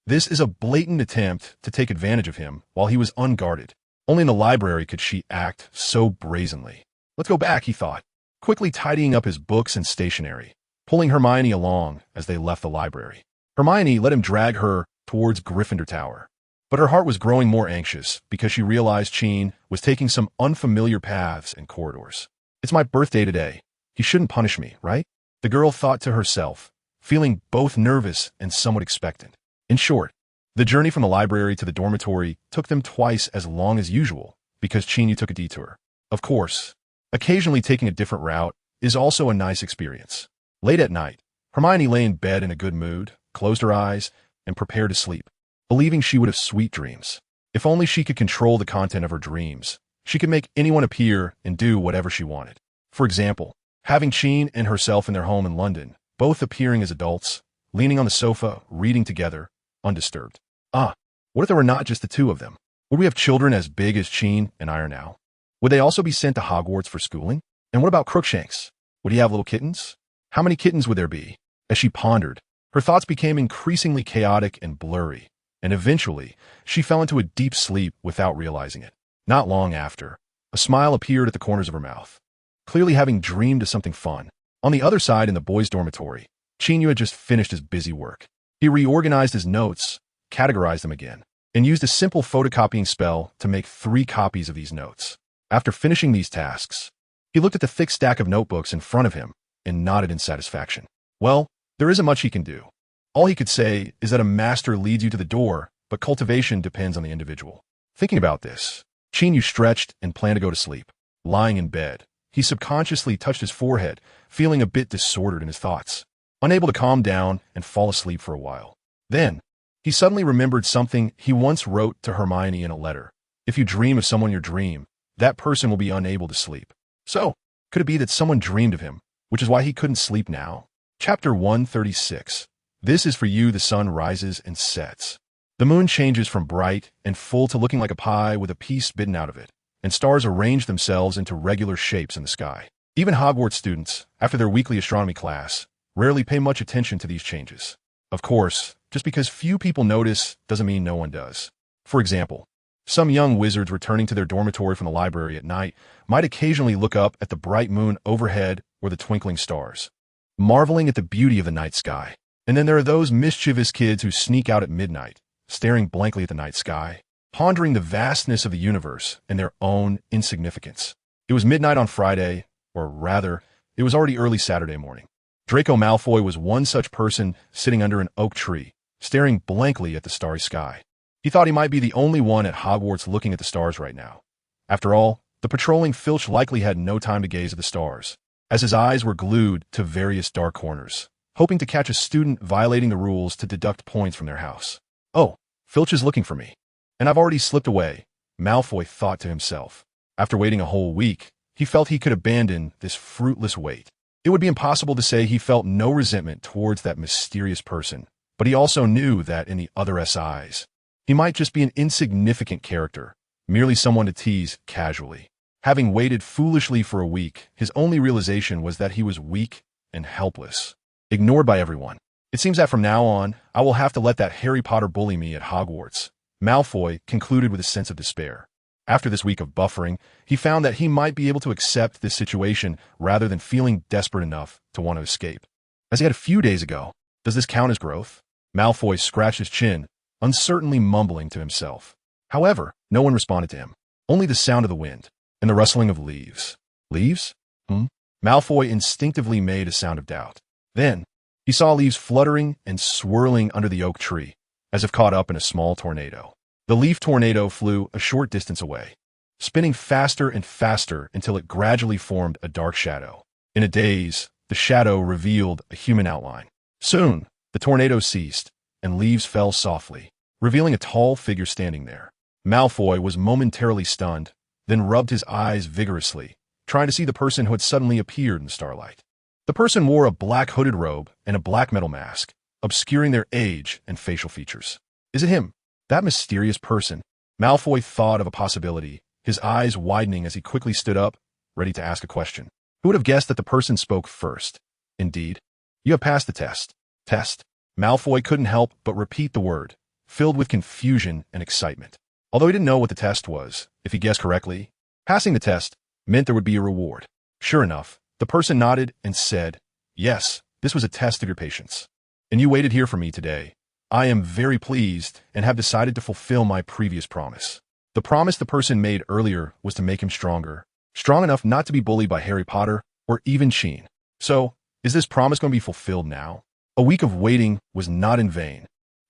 This is a blatant attempt to take advantage of him while he was unguarded. Only in the library could she act so brazenly. Let's go back, he thought, quickly tidying up his books and stationery, pulling Hermione along as they left the library. Hermione let him drag her towards Gryffindor Tower, but her heart was growing more anxious because she realized Qin was taking some unfamiliar paths and corridors. It's my birthday today. He shouldn't punish me, right? The girl thought to herself, feeling both nervous and somewhat expectant. In short, the journey from the library to the dormitory took them twice as long as usual because Qin Yu took a detour. Of course, occasionally taking a different route is also a nice experience. Late at night, Hermione lay in bed in a good mood, closed her eyes, and prepared to sleep, believing she would have sweet dreams. If only she could control the content of her dreams, she could make anyone appear and do whatever she wanted. For example, having Qin and herself in their home in London, both appearing as adults, leaning on the sofa, reading together, undisturbed. What if there were not just the two of them? Would we have children as big as Qin and I are now? Would they also be sent to Hogwarts for schooling? And what about Crookshanks? Would he have little kittens? How many kittens would there be? As she pondered, her thoughts became increasingly chaotic and blurry, and eventually, she fell into a deep sleep without realizing it. Not long after, a smile appeared at the corners of her mouth, clearly having dreamed of something fun. On the other side in the boys' dormitory, Qin Yu had just finished his busy work. He reorganized his notes, categorized them again, and used a simple photocopying spell to make 3 copies of these notes. After finishing these tasks, he looked at the thick stack of notebooks in front of him and nodded in satisfaction. Well, there isn't much he can do. All he could say is that a master leads you to the door, but cultivation depends on the individual. Thinking about this, Qin Yu stretched and planned to go to sleep. Lying in bed, he subconsciously touched his forehead, feeling a bit disordered in his thoughts, unable to calm down and fall asleep for a while. Then, he suddenly remembered something he once wrote to Hermione in a letter. If you dream of someone in your dream, that person will be unable to sleep. So, could it be that someone dreamed of him, which is why he couldn't sleep now? Chapter 136. This is for you. The sun rises and sets. The moon changes from bright and full to looking like a pie with a piece bitten out of it, and stars arrange themselves into regular shapes in the sky. Even Hogwarts students, after their weekly astronomy class, rarely pay much attention to these changes. Of course, just because few people notice doesn't mean no one does. For example, some young wizards returning to their dormitory from the library at night might occasionally look up at the bright moon overhead or the twinkling stars, marveling at the beauty of the night sky. And then there are those mischievous kids who sneak out at midnight, staring blankly at the night sky, pondering the vastness of the universe and their own insignificance. It was midnight on Friday, or rather, it was already early Saturday morning. Draco Malfoy was one such person sitting under an oak tree, staring blankly at the starry sky. He thought he might be the only one at Hogwarts looking at the stars right now. After all, the patrolling Filch likely had no time to gaze at the stars, as his eyes were glued to various dark corners, hoping to catch a student violating the rules to deduct points from their house. Oh, Filch is looking for me. And I've already slipped away, Malfoy thought to himself. After waiting a whole week, he felt he could abandon this fruitless wait. It would be impossible to say he felt no resentment towards that mysterious person, but he also knew that in the other's eyes, he might just be an insignificant character, merely someone to tease casually. Having waited foolishly for a week, his only realization was that he was weak and helpless, ignored by everyone. It seems that from now on, I will have to let that Harry Potter bully me at Hogwarts, Malfoy concluded with a sense of despair. After this week of buffering, he found that he might be able to accept this situation rather than feeling desperate enough to want to escape. As he had a few days ago, does this count as growth? Malfoy scratched his chin, uncertainly mumbling to himself. However, no one responded to him. Only the sound of the wind and the rustling of leaves. Leaves? Malfoy instinctively made a sound of doubt. Then, he saw leaves fluttering and swirling under the oak tree, as if caught up in a small tornado. The leaf tornado flew a short distance away, spinning faster and faster until it gradually formed a dark shadow. In a daze, the shadow revealed a human outline. Soon, the tornado ceased, and leaves fell softly, revealing a tall figure standing there. Malfoy was momentarily stunned, then rubbed his eyes vigorously, trying to see the person who had suddenly appeared in the starlight. The person wore a black hooded robe and a black metal mask, obscuring their age and facial features. Is it him? That mysterious person? Malfoy thought of a possibility, his eyes widening as he quickly stood up, ready to ask a question. Who would have guessed that the person spoke first? Indeed. You have passed the test. Test. Malfoy couldn't help but repeat the word, filled with confusion and excitement. Although he didn't know what the test was, if he guessed correctly, passing the test meant there would be a reward. Sure enough, the person nodded and said, "Yes, this was a test of your patience. And you waited here for me today. I am very pleased and have decided to fulfill my previous promise." The promise the person made earlier was to make him stronger, strong enough not to be bullied by Harry Potter or even Qin. So, is this promise going to be fulfilled now? A week of waiting was not in vain.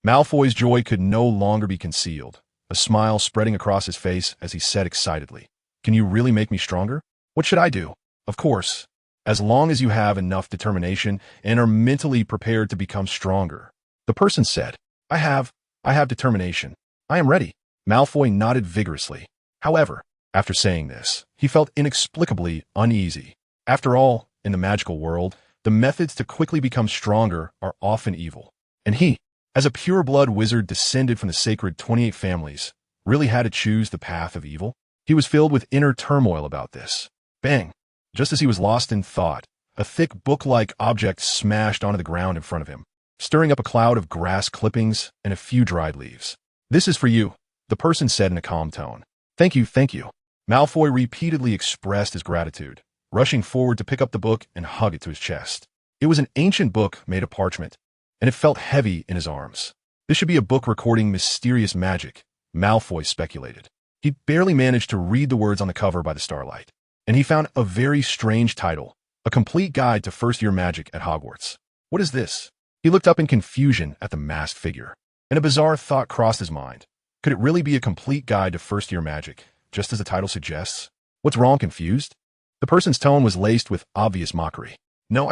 Malfoy's joy could no longer be concealed, a smile spreading across his face as he said excitedly, "Can you really make me stronger? What should I do?" "Of course, as long as you have enough determination and are mentally prepared to become stronger." The person said, I have determination. I am ready." Malfoy nodded vigorously. However, after saying this, he felt inexplicably uneasy. After all, in the magical world, the methods to quickly become stronger are often evil. And he, as a pure-blood wizard descended from the sacred 28 families, really had to choose the path of evil? He was filled with inner turmoil about this. Bang! Just as he was lost in thought, a thick book-like object smashed onto the ground in front of him, stirring up a cloud of grass clippings and a few dried leaves. "This is for you," the person said in a calm tone. Thank you. Malfoy repeatedly expressed his gratitude, rushing forward to pick up the book and hug it to his chest. It was an ancient book made of parchment, and it felt heavy in his arms. This should be a book recording mysterious magic, Malfoy speculated. He barely managed to read the words on the cover by the starlight, and he found a very strange title, A Complete Guide to First-Year Magic at Hogwarts. What is this? He looked up in confusion at the masked figure, and a bizarre thought crossed his mind. Could it really be a complete guide to first-year magic, just as the title suggests? What's wrong, confused? The person's tone was laced with obvious mockery. No,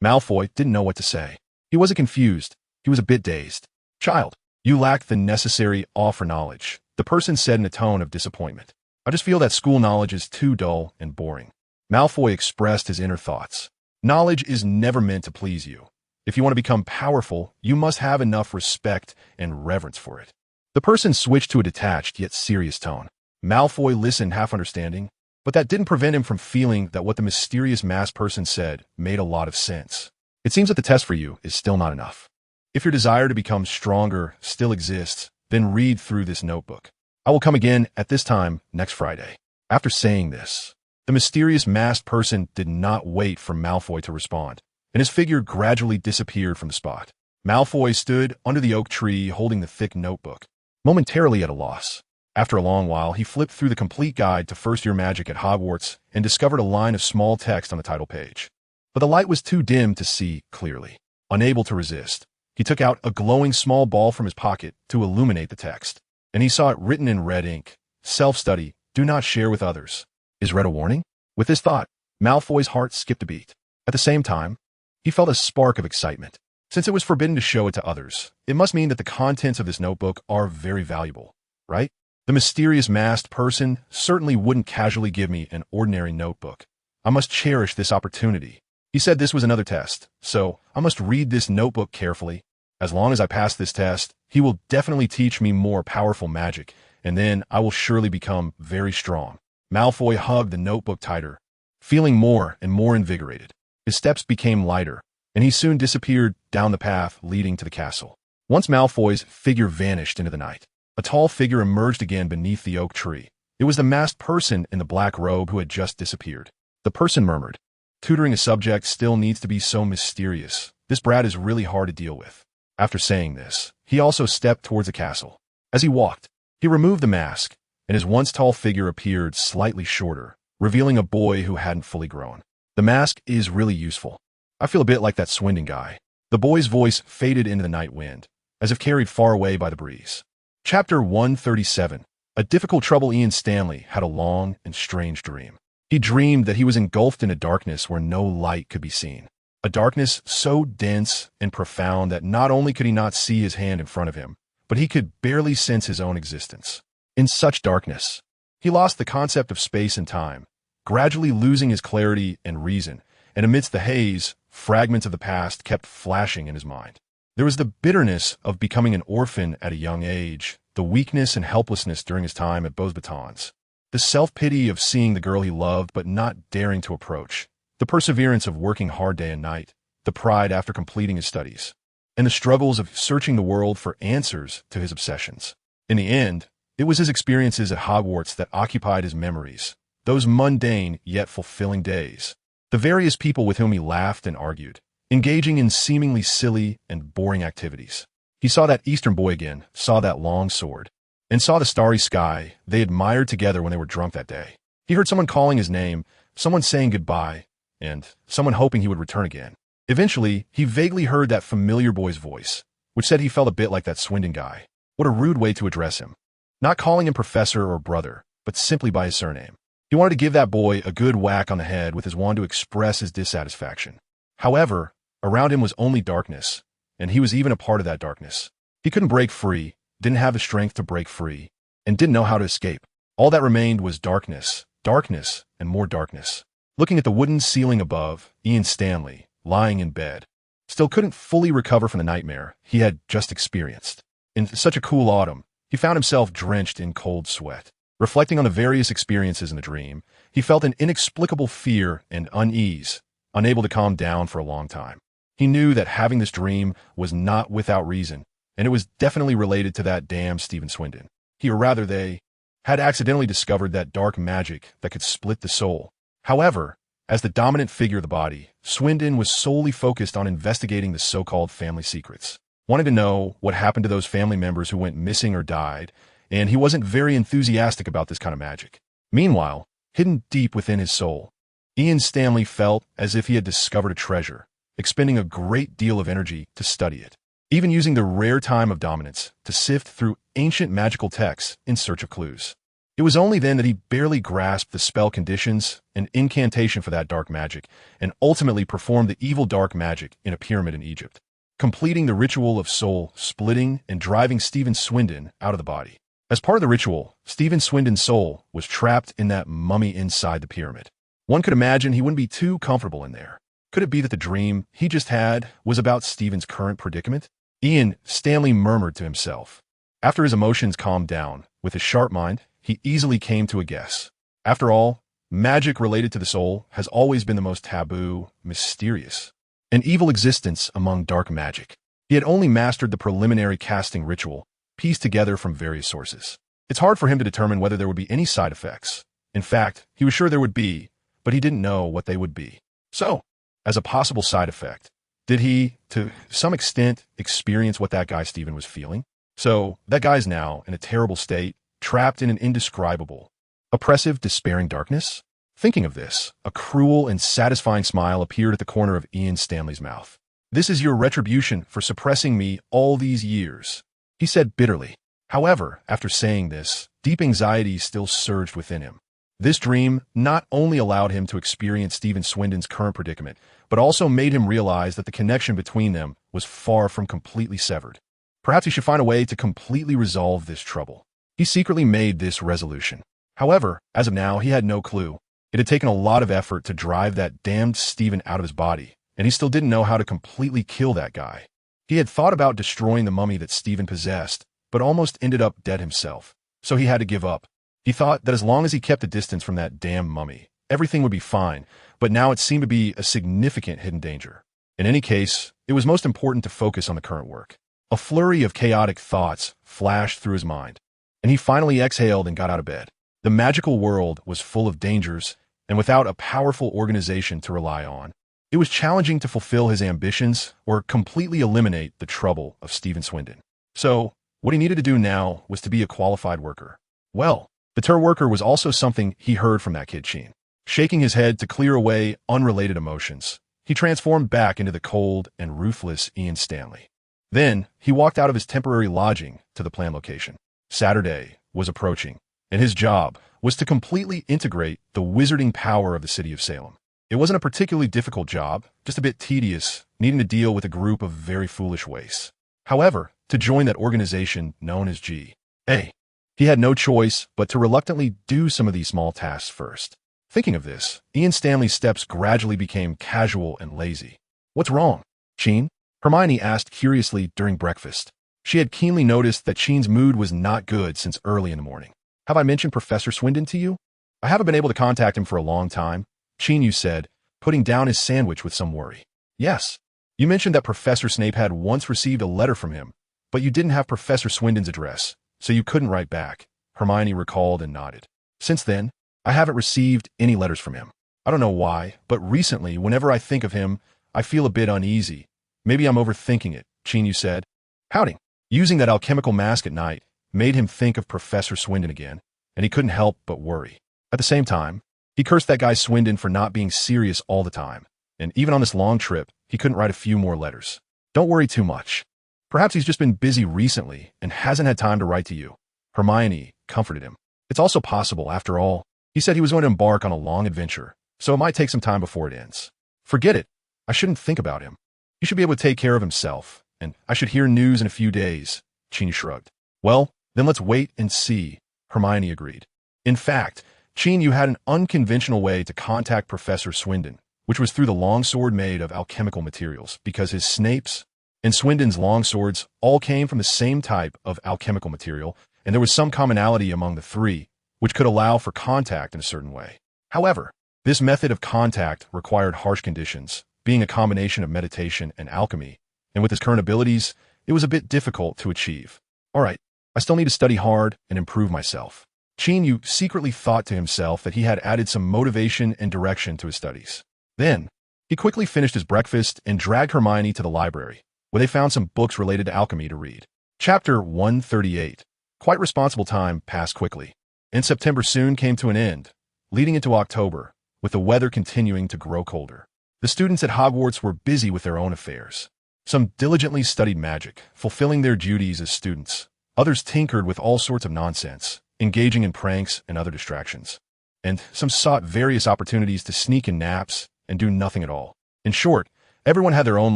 Malfoy didn't know what to say. He wasn't confused. He was a bit dazed. "Child, you lack the necessary awe for knowledge," the person said in a tone of disappointment. "I just feel that school knowledge is too dull and boring." Malfoy expressed his inner thoughts. Knowledge is never meant to please you. If you want to become powerful, you must have enough respect and reverence for it. The person switched to a detached yet serious tone. Malfoy listened half understanding, but that didn't prevent him from feeling that what the mysterious masked person said made a lot of sense. It seems that the test for you is still not enough. If your desire to become stronger still exists, then read through this notebook. I will come again at this time next Friday. After saying this, the mysterious masked person did not wait for Malfoy to respond, and his figure gradually disappeared from the spot. Malfoy stood under the oak tree holding the thick notebook, momentarily at a loss. After a long while, he flipped through the complete guide to first-year magic at Hogwarts and discovered a line of small text on the title page. But the light was too dim to see clearly. Unable to resist, he took out a glowing small ball from his pocket to illuminate the text, and he saw it written in red ink, "Self-study, do not share with others." Is red a warning? With this thought, Malfoy's heart skipped a beat. At the same time, he felt a spark of excitement. Since it was forbidden to show it to others, it must mean that the contents of this notebook are very valuable, right? The mysterious masked person certainly wouldn't casually give me an ordinary notebook. I must cherish this opportunity. He said this was another test, so I must read this notebook carefully. As long as I pass this test, he will definitely teach me more powerful magic, and then I will surely become very strong. Malfoy hugged the notebook tighter, feeling more and more invigorated. His steps became lighter, and he soon disappeared down the path leading to the castle. Once Malfoy's figure vanished into the night, a tall figure emerged again beneath the oak tree. It was the masked person in the black robe who had just disappeared. The person murmured, "Tutoring a subject still needs to be so mysterious. This brat is really hard to deal with." After saying this, he also stepped towards the castle. As he walked, he removed the mask, and his once tall figure appeared slightly shorter, revealing a boy who hadn't fully grown. The mask is really useful. I feel a bit like that Swindon guy. The boy's voice faded into the night wind, as if carried far away by the breeze. Chapter 137. A difficult trouble. Ian Stanley had a long and strange dream. He dreamed that he was engulfed in a darkness where no light could be seen. A darkness so dense and profound that not only could he not see his hand in front of him, but he could barely sense his own existence. In such darkness, he lost the concept of space and time, gradually losing his clarity and reason, and amidst the haze, fragments of the past kept flashing in his mind. There was the bitterness of becoming an orphan at a young age, the weakness and helplessness during his time at Beauxbatons, the self-pity of seeing the girl he loved but not daring to approach, the perseverance of working hard day and night, the pride after completing his studies, and the struggles of searching the world for answers to his obsessions. In the end, it was his experiences at Hogwarts that occupied his memories, those mundane yet fulfilling days, the various people with whom he laughed and argued, engaging in seemingly silly and boring activities. He saw that Eastern boy again, saw that long sword, and saw the starry sky they admired together when they were drunk that day. He heard someone calling his name, someone saying goodbye, and someone hoping he would return again. Eventually, he vaguely heard that familiar boy's voice, which said he felt a bit like that Swindon guy. What a rude way to address him. Not calling him professor or brother, but simply by his surname. He wanted to give that boy a good whack on the head with his wand to express his dissatisfaction. However, around him was only darkness, and he was even a part of that darkness. He couldn't break free, didn't have the strength to break free, and didn't know how to escape. All that remained was darkness, darkness, and more darkness. Looking at the wooden ceiling above, Ian Stanley, lying in bed, still couldn't fully recover from the nightmare he had just experienced. In such a cool autumn, he found himself drenched in cold sweat. Reflecting on the various experiences in the dream, he felt an inexplicable fear and unease, unable to calm down for a long time. He knew that having this dream was not without reason, and it was definitely related to that damn Stephen Swindon. He, or rather they, had accidentally discovered that dark magic that could split the soul. However, as the dominant figure of the body, Swindon was solely focused on investigating the so-called family secrets. Wanted to know what happened to those family members who went missing or died, and he wasn't very enthusiastic about this kind of magic. Meanwhile, hidden deep within his soul, Ian Stanley felt as if he had discovered a treasure, expending a great deal of energy to study it, even using the rare time of dominance to sift through ancient magical texts in search of clues. It was only then that he barely grasped the spell conditions and incantation for that dark magic, and ultimately performed the evil dark magic in a pyramid in Egypt, completing the ritual of soul splitting and driving Stephen Swindon out of the body. As part of the ritual, Stephen Swindon's soul was trapped in that mummy inside the pyramid. One could imagine he wouldn't be too comfortable in there. Could it be that the dream he just had was about Stephen's current predicament? Ian Stanley murmured to himself. After his emotions calmed down, with his sharp mind, he easily came to a guess. After all, magic related to the soul has always been the most taboo, mysterious, and evil existence among dark magic. He had only mastered the preliminary casting ritual, pieced together from various sources. It's hard for him to determine whether there would be any side effects. In fact, he was sure there would be, but he didn't know what they would be. So, as a possible side effect, did he, to some extent, experience what that guy Stephen was feeling? So, that guy's now in a terrible state, trapped in an indescribable, oppressive, despairing darkness? Thinking of this, a cruel and satisfying smile appeared at the corner of Ian Stanley's mouth. "This is your retribution for suppressing me all these years," he said bitterly. However, after saying this, deep anxiety still surged within him. This dream not only allowed him to experience Stephen Swindon's current predicament, but also made him realize that the connection between them was far from completely severed. Perhaps he should find a way to completely resolve this trouble. He secretly made this resolution. However, as of now, he had no clue. It had taken a lot of effort to drive that damned Stephen out of his body, and he still didn't know how to completely kill that guy. He had thought about destroying the mummy that Stephen possessed, but almost ended up dead himself, so he had to give up. He thought that as long as he kept a distance from that damn mummy, everything would be fine, but now it seemed to be a significant hidden danger. In any case, it was most important to focus on the current work. A flurry of chaotic thoughts flashed through his mind, and he finally exhaled and got out of bed. The magical world was full of dangers, and without a powerful organization to rely on, it was challenging to fulfill his ambitions or completely eliminate the trouble of Stephen Swindon. So, what he needed to do now was to be a qualified worker. Well, the term worker was also something he heard from that kid Qin. Shaking his head to clear away unrelated emotions, he transformed back into the cold and ruthless Ian Stanley. Then, he walked out of his temporary lodging to the planned location. Saturday was approaching, and his job was to completely integrate the wizarding power of the city of Salem. It wasn't a particularly difficult job, just a bit tedious, needing to deal with a group of very foolish wastes. However, to join that organization known as G.A., he had no choice but to reluctantly do some of these small tasks first. Thinking of this, Ian Stanley's steps gradually became casual and lazy. "What's wrong, Qin?" Hermione asked curiously during breakfast. She had keenly noticed that Qin's mood was not good since early in the morning. "Have I mentioned Professor Swindon to you? I haven't been able to contact him for a long time," Qin Yu said, putting down his sandwich with some worry. "Yes. You mentioned that Professor Snape had once received a letter from him, but you didn't have Professor Swindon's address, so you couldn't write back," Hermione recalled and nodded. "Since then, I haven't received any letters from him. I don't know why, but recently, whenever I think of him, I feel a bit uneasy. Maybe I'm overthinking it," Qin Yu said. Pouting, using that alchemical mask at night, made him think of Professor Swindon again, and he couldn't help but worry. At the same time, he cursed that guy Swindon for not being serious all the time, and even on this long trip, he couldn't write a few more letters. "Don't worry too much. Perhaps he's just been busy recently and hasn't had time to write to you," Hermione comforted him. "It's also possible, after all. He said he was going to embark on a long adventure, so it might take some time before it ends." "Forget it. I shouldn't think about him. He should be able to take care of himself, and I should hear news in a few days," Qin shrugged. "Well, then let's wait and see," Hermione agreed. In fact, Qin Yu had an unconventional way to contact Professor Swindon, which was through the longsword made of alchemical materials, because his Snape's and Swindon's longswords all came from the same type of alchemical material, and there was some commonality among the three, which could allow for contact in a certain way. However, this method of contact required harsh conditions, being a combination of meditation and alchemy, and with his current abilities, it was a bit difficult to achieve. "All right, I still need to study hard and improve myself." Qin Yu secretly thought to himself that he had added some motivation and direction to his studies. Then, he quickly finished his breakfast and dragged Hermione to the library, where they found some books related to alchemy to read. Chapter 138. Quite responsible time passed quickly, and September soon came to an end, leading into October, with the weather continuing to grow colder. The students at Hogwarts were busy with their own affairs. Some diligently studied magic, fulfilling their duties as students. Others tinkered with all sorts of nonsense, engaging in pranks and other distractions. And some sought various opportunities to sneak in naps and do nothing at all. In short, everyone had their own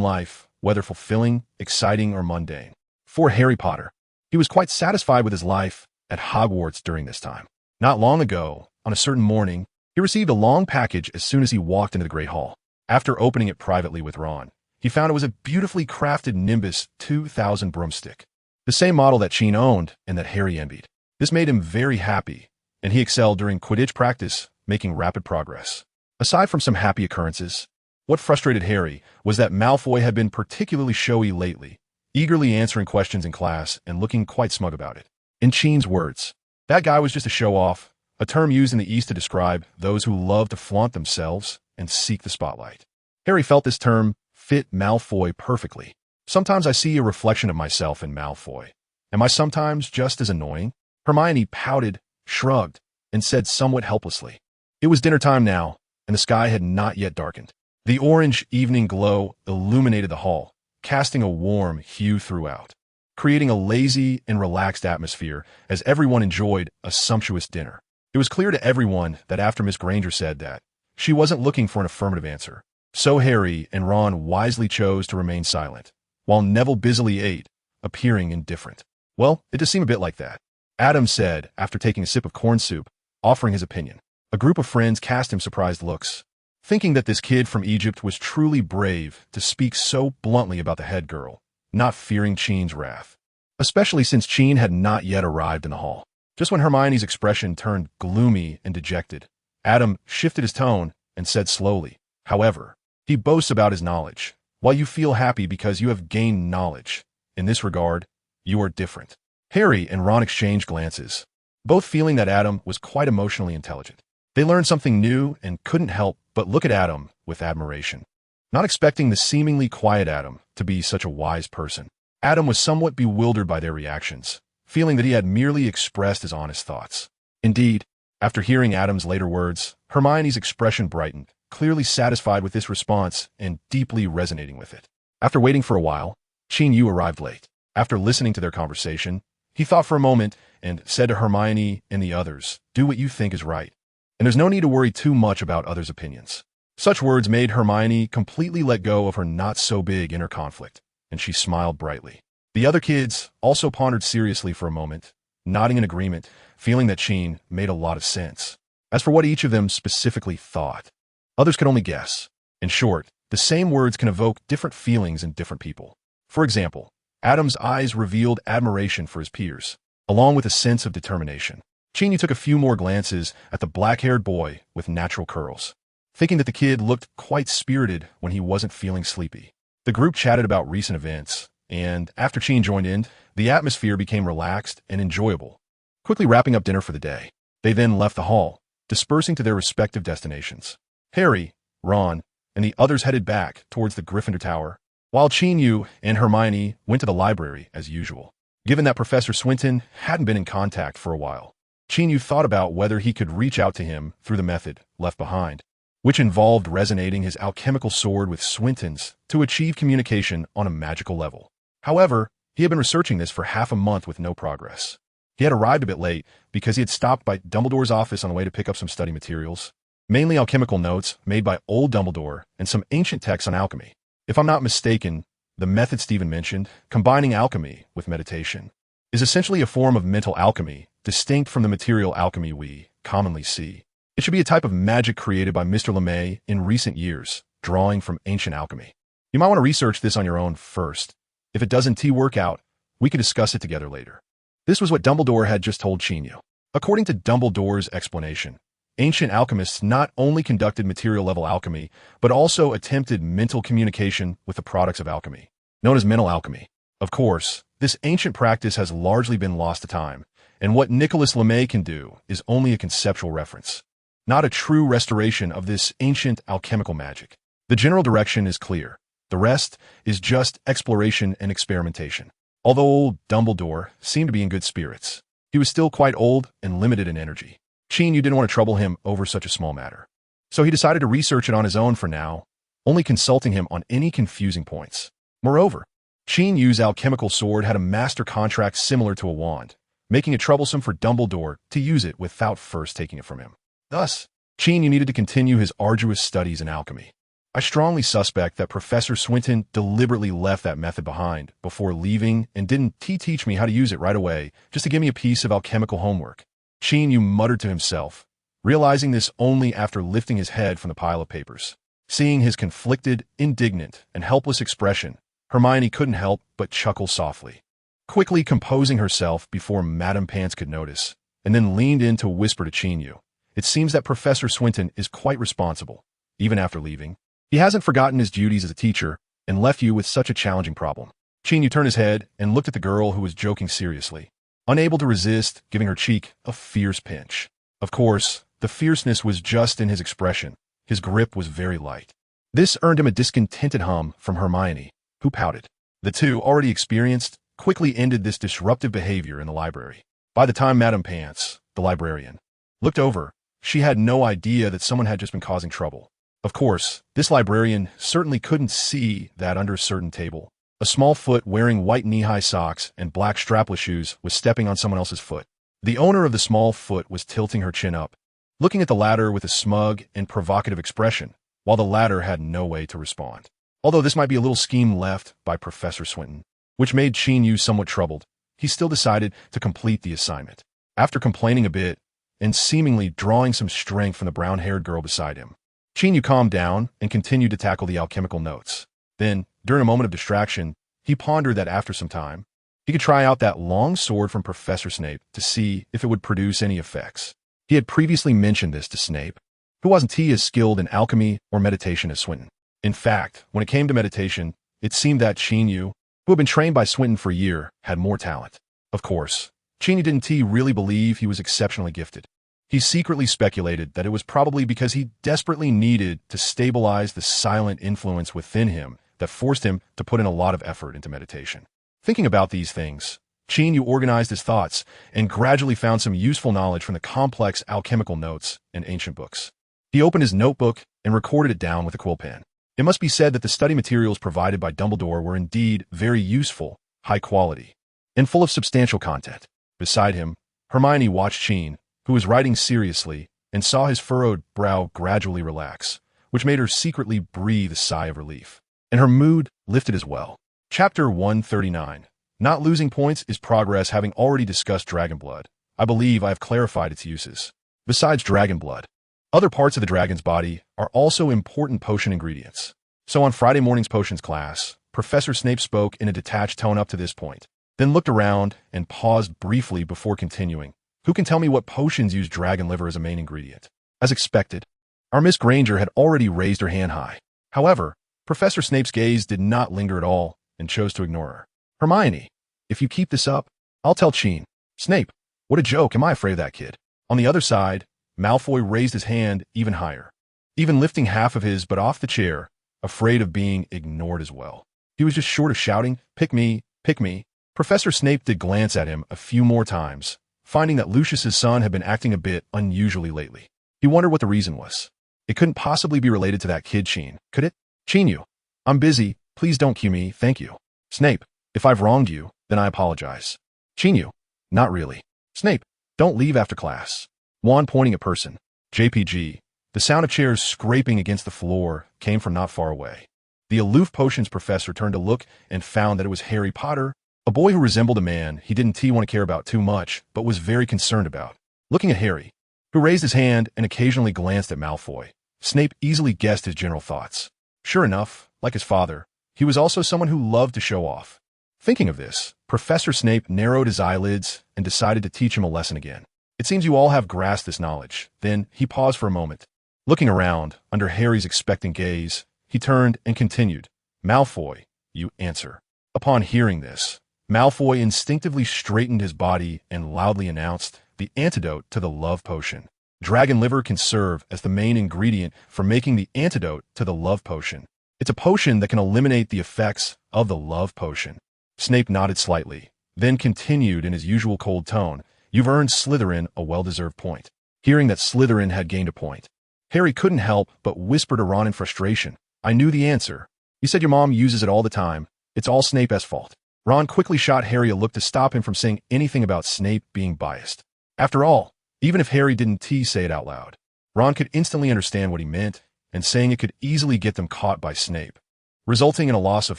life, whether fulfilling, exciting, or mundane. For Harry Potter, he was quite satisfied with his life at Hogwarts during this time. Not long ago, on a certain morning, he received a long package as soon as he walked into the Great Hall. After opening it privately with Ron, he found it was a beautifully crafted Nimbus 2000 broomstick, the same model that Qin owned and that Harry envied. This made him very happy, and he excelled during Quidditch practice, making rapid progress. Aside from some happy occurrences, what frustrated Harry was that Malfoy had been particularly showy lately, eagerly answering questions in class and looking quite smug about it. In Qin's words, that guy was just a show-off, a term used in the East to describe those who love to flaunt themselves and seek the spotlight. Harry felt this term fit Malfoy perfectly. "Sometimes I see a reflection of myself in Malfoy. Am I sometimes just as annoying?" Hermione pouted, shrugged, and said somewhat helplessly. It was dinner time now, and the sky had not yet darkened. The orange evening glow illuminated the hall, casting a warm hue throughout, creating a lazy and relaxed atmosphere as everyone enjoyed a sumptuous dinner. It was clear to everyone that after Miss Granger said that, she wasn't looking for an affirmative answer. So Harry and Ron wisely chose to remain silent, while Neville busily ate, appearing indifferent. Well, it does seem a bit like that. Adam said after taking a sip of corn soup, offering his opinion. A group of friends cast him surprised looks, thinking that this kid from Egypt was truly brave to speak so bluntly about the head girl, not fearing Qin's wrath, especially since Qin had not yet arrived in the hall. Just when Hermione's expression turned gloomy and dejected, Adam shifted his tone and said slowly, "However, he boasts about his knowledge. While you feel happy because you have gained knowledge, in this regard, you are different." Harry and Ron exchanged glances, both feeling that Adam was quite emotionally intelligent. They learned something new and couldn't help but look at Adam with admiration, not expecting the seemingly quiet Adam to be such a wise person. Adam was somewhat bewildered by their reactions, feeling that he had merely expressed his honest thoughts. Indeed, after hearing Adam's later words, Hermione's expression brightened, clearly satisfied with this response and deeply resonating with it. After waiting for a while, Qin Yu arrived late. After listening to their conversation, he thought for a moment and said to Hermione and the others, "Do what you think is right, and there's no need to worry too much about others' opinions." Such words made Hermione completely let go of her not-so-big inner conflict, and she smiled brightly. The other kids also pondered seriously for a moment, nodding in agreement, feeling that Qin made a lot of sense. As for what each of them specifically thought, others could only guess. In short, the same words can evoke different feelings in different people. For example, Adam's eyes revealed admiration for his peers, along with a sense of determination. Qin Yu took a few more glances at the black-haired boy with natural curls, thinking that the kid looked quite spirited when he wasn't feeling sleepy. The group chatted about recent events, and after Qin joined in, the atmosphere became relaxed and enjoyable, quickly wrapping up dinner for the day. They then left the hall, dispersing to their respective destinations. Harry, Ron, and the others headed back towards the Gryffindor Tower, while Qin Yu and Hermione went to the library as usual. Given that Professor Swinton hadn't been in contact for a while, Qin Yu thought about whether he could reach out to him through the method left behind, which involved resonating his alchemical sword with Swinton's to achieve communication on a magical level. However, he had been researching this for half a month with no progress. He had arrived a bit late because he had stopped by Dumbledore's office on the way to pick up some study materials, mainly alchemical notes made by old Dumbledore and some ancient texts on alchemy. If I'm not mistaken, the method Stephen mentioned, combining alchemy with meditation, is essentially a form of mental alchemy distinct from the material alchemy we commonly see. It should be a type of magic created by Mr. LeMay in recent years, drawing from ancient alchemy. You might want to research this on your own first. If it doesn't work out, we could discuss it together later. This was what Dumbledore had just told Qin Yu. According to Dumbledore's explanation, ancient alchemists not only conducted material-level alchemy, but also attempted mental communication with the products of alchemy, known as mental alchemy. Of course, this ancient practice has largely been lost to time, and what Nicholas LeMay can do is only a conceptual reference, not a true restoration of this ancient alchemical magic. The general direction is clear. The rest is just exploration and experimentation. Although old Dumbledore seemed to be in good spirits, he was still quite old and limited in energy. Qin Yu didn't want to trouble him over such a small matter, so he decided to research it on his own for now, only consulting him on any confusing points. Moreover, Qin Yu's alchemical sword had a master contract similar to a wand, making it troublesome for Dumbledore to use it without first taking it from him. Thus, Qin Yu needed to continue his arduous studies in alchemy. I strongly suspect that Professor Swinton deliberately left that method behind before leaving and didn't teach me how to use it right away just to give me a piece of alchemical homework. Qin Yu muttered to himself, realizing this only after lifting his head from the pile of papers. Seeing his conflicted, indignant, and helpless expression, Hermione couldn't help but chuckle softly, quickly composing herself before Madame Pants could notice, and then leaned in to whisper to Qin Yu. It seems that Professor Swinton is quite responsible, even after leaving. He hasn't forgotten his duties as a teacher and left you with such a challenging problem. Qin Yu turned his head and looked at the girl who was joking seriously, unable to resist giving her cheek a fierce pinch. Of course, the fierceness was just in his expression. His grip was very light. This earned him a discontented hum from Hermione, who pouted. The two, already experienced, quickly ended this disruptive behavior in the library. By the time Madame Pants, the librarian, looked over, she had no idea that someone had just been causing trouble. Of course, this librarian certainly couldn't see that under a certain table, a small foot wearing white knee-high socks and black strapless shoes was stepping on someone else's foot. The owner of the small foot was tilting her chin up, looking at the latter with a smug and provocative expression, while the latter had no way to respond. Although this might be a little scheme left by Professor Swinton, which made Qin Yu somewhat troubled, he still decided to complete the assignment. After complaining a bit and seemingly drawing some strength from the brown-haired girl beside him, Qin Yu calmed down and continued to tackle the alchemical notes. Then, during a moment of distraction, he pondered that after some time, he could try out that long sword from Professor Snape to see if it would produce any effects. He had previously mentioned this to Snape, who wasn't as skilled in alchemy or meditation as Swinton. In fact, when it came to meditation, it seemed that Qin Yu, who had been trained by Swinton for a year, had more talent. Of course, Qin Yu didn't really believe he was exceptionally gifted. He secretly speculated that it was probably because he desperately needed to stabilize the silent influence within him that forced him to put in a lot of effort into meditation. Thinking about these things, Qin Yu organized his thoughts and gradually found some useful knowledge from the complex alchemical notes and ancient books. He opened his notebook and recorded it down with a quill pen. It must be said that the study materials provided by Dumbledore were indeed very useful, high quality, and full of substantial content. Beside him, Hermione watched Qin, who was writing seriously, and saw his furrowed brow gradually relax, which made her secretly breathe a sigh of relief. And her mood lifted as well. Chapter 139. Not losing points is progress. Having already discussed dragon blood, I believe I have clarified its uses. Besides dragon blood, other parts of the dragon's body are also important potion ingredients. So on Friday morning's potions class, Professor Snape spoke in a detached tone up to this point, then looked around and paused briefly before continuing. Who can tell me what potions use dragon liver as a main ingredient? As expected, our Miss Granger had already raised her hand high. However, Professor Snape's gaze did not linger at all and chose to ignore her. Hermione, if you keep this up, I'll tell Qin. Snape, what a joke. Am I afraid of that kid? On the other side, Malfoy raised his hand even higher, even lifting half of his but off the chair, afraid of being ignored as well. He was just short of shouting, "Pick me, pick me." Professor Snape did glance at him a few more times, finding that Lucius's son had been acting a bit unusually lately. He wondered what the reason was. It couldn't possibly be related to that kid Qin, could it? Qin Yu, I'm busy. Please don't cue me, thank you. Snape, if I've wronged you, then I apologize. Qin Yu, not really. Snape, don't leave after class. Wand pointing at person. JPG. The sound of chairs scraping against the floor came from not far away. The aloof potions professor turned to look and found that it was Harry Potter, a boy who resembled a man he didn't want to care about too much, but was very concerned about. Looking at Harry, who raised his hand and occasionally glanced at Malfoy, Snape easily guessed his general thoughts. Sure enough, like his father, he was also someone who loved to show off. Thinking of this, Professor Snape narrowed his eyelids and decided to teach him a lesson again. It seems you all have grasped this knowledge. Then he paused for a moment. Looking around, under Harry's expectant gaze, he turned and continued. Malfoy, you answer. Upon hearing this, Malfoy instinctively straightened his body and loudly announced the antidote to the love potion. Dragon liver can serve as the main ingredient for making the antidote to the love potion. It's a potion that can eliminate the effects of the love potion. Snape nodded slightly, then continued in his usual cold tone. You've earned Slytherin a well-deserved point. Hearing that Slytherin had gained a point, Harry couldn't help but whisper to Ron in frustration. I knew the answer. You said your mom uses it all the time. It's all Snape's fault. Ron quickly shot Harry a look to stop him from saying anything about Snape being biased. After all, even if Harry didn't say it out loud, Ron could instantly understand what he meant, and saying it could easily get them caught by Snape, resulting in a loss of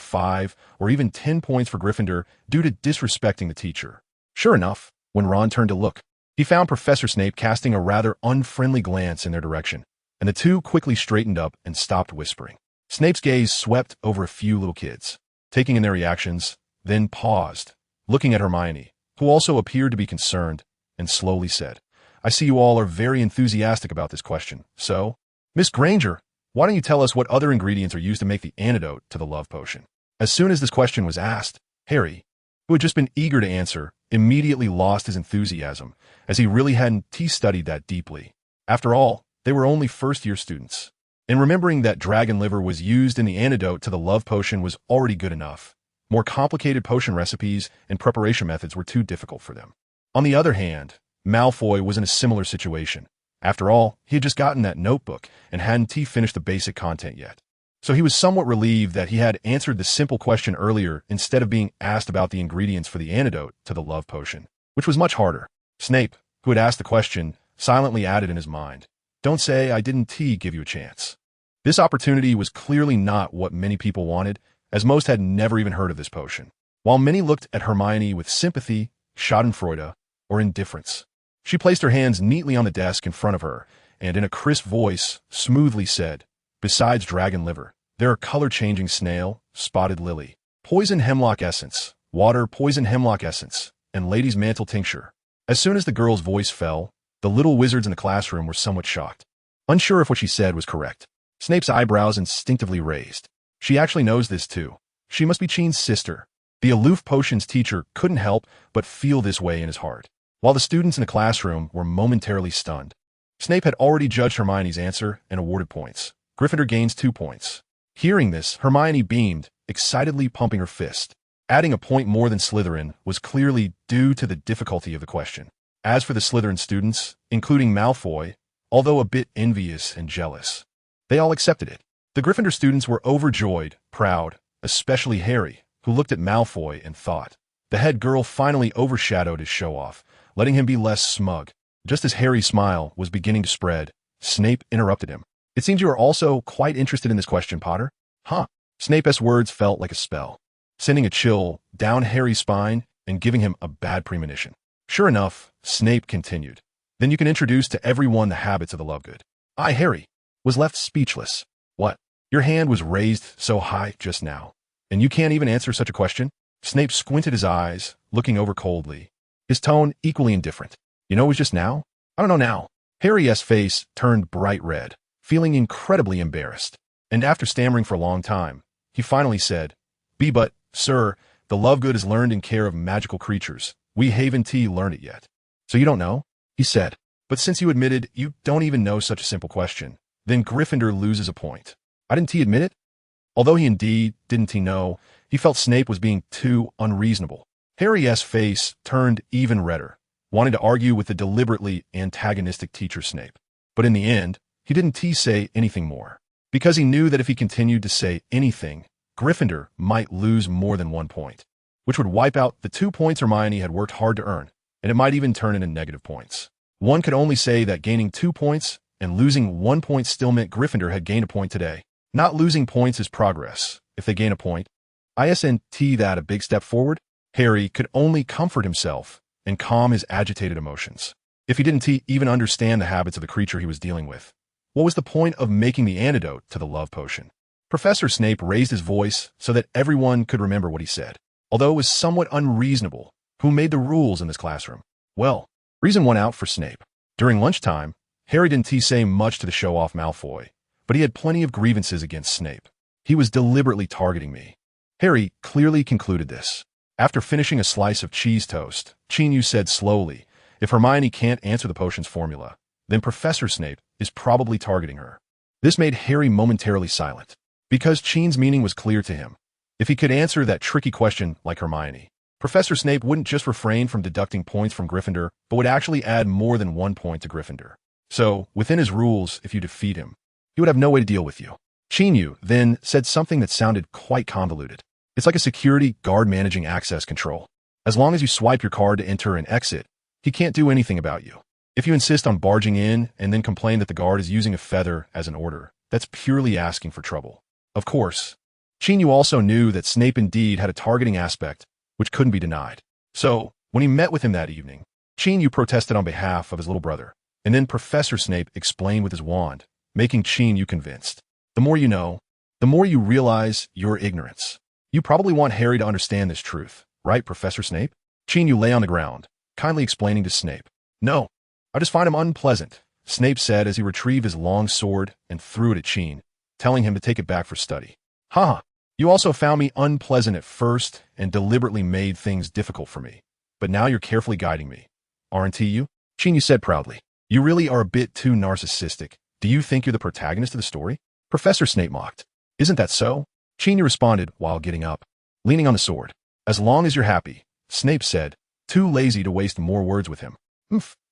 5 or even 10 points for Gryffindor due to disrespecting the teacher. Sure enough, when Ron turned to look, he found Professor Snape casting a rather unfriendly glance in their direction, and the two quickly straightened up and stopped whispering. Snape's gaze swept over a few little kids, taking in their reactions, then paused, looking at Hermione, who also appeared to be concerned, and slowly said, I see you all are very enthusiastic about this question, so, Miss Granger, why don't you tell us what other ingredients are used to make the antidote to the love potion? As soon as this question was asked, Harry, who had just been eager to answer, immediately lost his enthusiasm, as he really hadn't studied that deeply. After all, they were only first-year students, and remembering that dragon liver was used in the antidote to the love potion was already good enough. More complicated potion recipes and preparation methods were too difficult for them. On the other hand, Malfoy was in a similar situation. After all, he had just gotten that notebook and hadn't finished the basic content yet. So he was somewhat relieved that he had answered the simple question earlier instead of being asked about the ingredients for the antidote to the love potion, which was much harder. Snape, who had asked the question, silently added in his mind, Don't say I didn't give you a chance. This opportunity was clearly not what many people wanted, as most had never even heard of this potion. While many looked at Hermione with sympathy, schadenfreude, or indifference, She placed her hands neatly on the desk in front of her, and in a crisp voice, smoothly said, "Besides dragon liver, there are color-changing snail, spotted lily, poison hemlock essence, water poison hemlock essence, and lady's mantle tincture." As soon as the girl's voice fell, the little wizards in the classroom were somewhat shocked, unsure if what she said was correct. Snape's eyebrows instinctively raised. She actually knows this too. She must be Qin's sister. The aloof potions teacher couldn't help but feel this way in his heart. While the students in the classroom were momentarily stunned, Snape had already judged Hermione's answer and awarded points. Gryffindor gains 2 points. Hearing this, Hermione beamed, excitedly pumping her fist. Adding a point more than Slytherin was clearly due to the difficulty of the question. As for the Slytherin students, including Malfoy, although a bit envious and jealous, they all accepted it. The Gryffindor students were overjoyed, proud, especially Harry, who looked at Malfoy and thought. The head girl finally overshadowed his show-off, letting him be less smug. Just as Harry's smile was beginning to spread, Snape interrupted him. "It seems you are also quite interested in this question, Potter." "Huh?" Snape's words felt like a spell, sending a chill down Harry's spine and giving him a bad premonition. Sure enough, Snape continued. "Then you can introduce to everyone the habits of the Lovegood." Harry was left speechless. "What? Your hand was raised so high just now, and you can't even answer such a question?" Snape squinted his eyes, looking over coldly, his tone equally indifferent. "You know it was just now?" "I don't know now." Harry's face turned bright red, feeling incredibly embarrassed, and after stammering for a long time, he finally said, "But, sir, the Lovegood is learned in care of magical creatures. We haven't learned it yet." "So you don't know?" he said. "But since you admitted you don't even know such a simple question, then Gryffindor loses a point." Didn't he admit it? Although he indeed didn't know, he felt Snape was being too unreasonable. Harry's face turned even redder, wanting to argue with the deliberately antagonistic teacher Snape. But in the end, he didn't say anything more, because he knew that if he continued to say anything, Gryffindor might lose more than 1 point, which would wipe out the 2 points Hermione had worked hard to earn, and it might even turn into negative points. One could only say that gaining 2 points and losing 1 point still meant Gryffindor had gained a point today. Not losing points is progress. If they gain a point, isn't that a big step forward? Harry could only comfort himself and calm his agitated emotions. If he didn't even understand the habits of the creature he was dealing with, what was the point of making the antidote to the love potion? Professor Snape raised his voice so that everyone could remember what he said. Although it was somewhat unreasonable, who made the rules in this classroom? Well, reason won out for Snape. During lunchtime, Harry didn't say much to the show-off Malfoy, but he had plenty of grievances against Snape. "He was deliberately targeting me." Harry clearly concluded this. After finishing a slice of cheese toast, Qin Yu said slowly, "If Hermione can't answer the potion's formula, then Professor Snape is probably targeting her." This made Harry momentarily silent, because Qin's meaning was clear to him. If he could answer that tricky question like Hermione, Professor Snape wouldn't just refrain from deducting points from Gryffindor, but would actually add more than 1 point to Gryffindor. So, within his rules, if you defeat him, he would have no way to deal with you. Qin Yu then said something that sounded quite convoluted. "It's like a security guard managing access control. As long as you swipe your card to enter and exit, he can't do anything about you. If you insist on barging in and then complain that the guard is using a feather as an order, that's purely asking for trouble." Of course, Qin Yu also knew that Snape indeed had a targeting aspect, which couldn't be denied. So, when he met with him that evening, Qin Yu protested on behalf of his little brother, and then Professor Snape explained with his wand, making Qin Yu convinced. The more you know, the more you realize your ignorance. You probably want Harry to understand this truth, right, Professor Snape? Qin Yu lay on the ground, kindly explaining to Snape. "No, I just find him unpleasant," Snape said as he retrieved his long sword and threw it at Qin, telling him to take it back for study. "Ha! You also found me unpleasant at first and deliberately made things difficult for me. But now you're carefully guiding me, aren't you?" Qin Yu said proudly. "You really are a bit too narcissistic. Do you think you're the protagonist of the story?" Professor Snape mocked. "Isn't that so?" Qin Yu responded while getting up, leaning on the sword. "As long as you're happy," Snape said, too lazy to waste more words with him.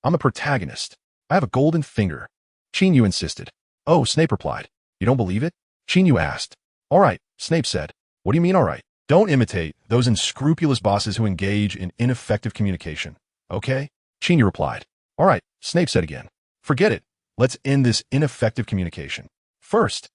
"I'm a protagonist. I have a golden finger." Qin Yu insisted. "Oh," Snape replied. "You don't believe it?" Qin Yu asked. "All right," Snape said. "What do you mean, all right?" "Don't imitate those unscrupulous bosses who engage in ineffective communication, okay?" Qin Yu replied. "All right," Snape said again. "Forget it. Let's end this ineffective communication. First,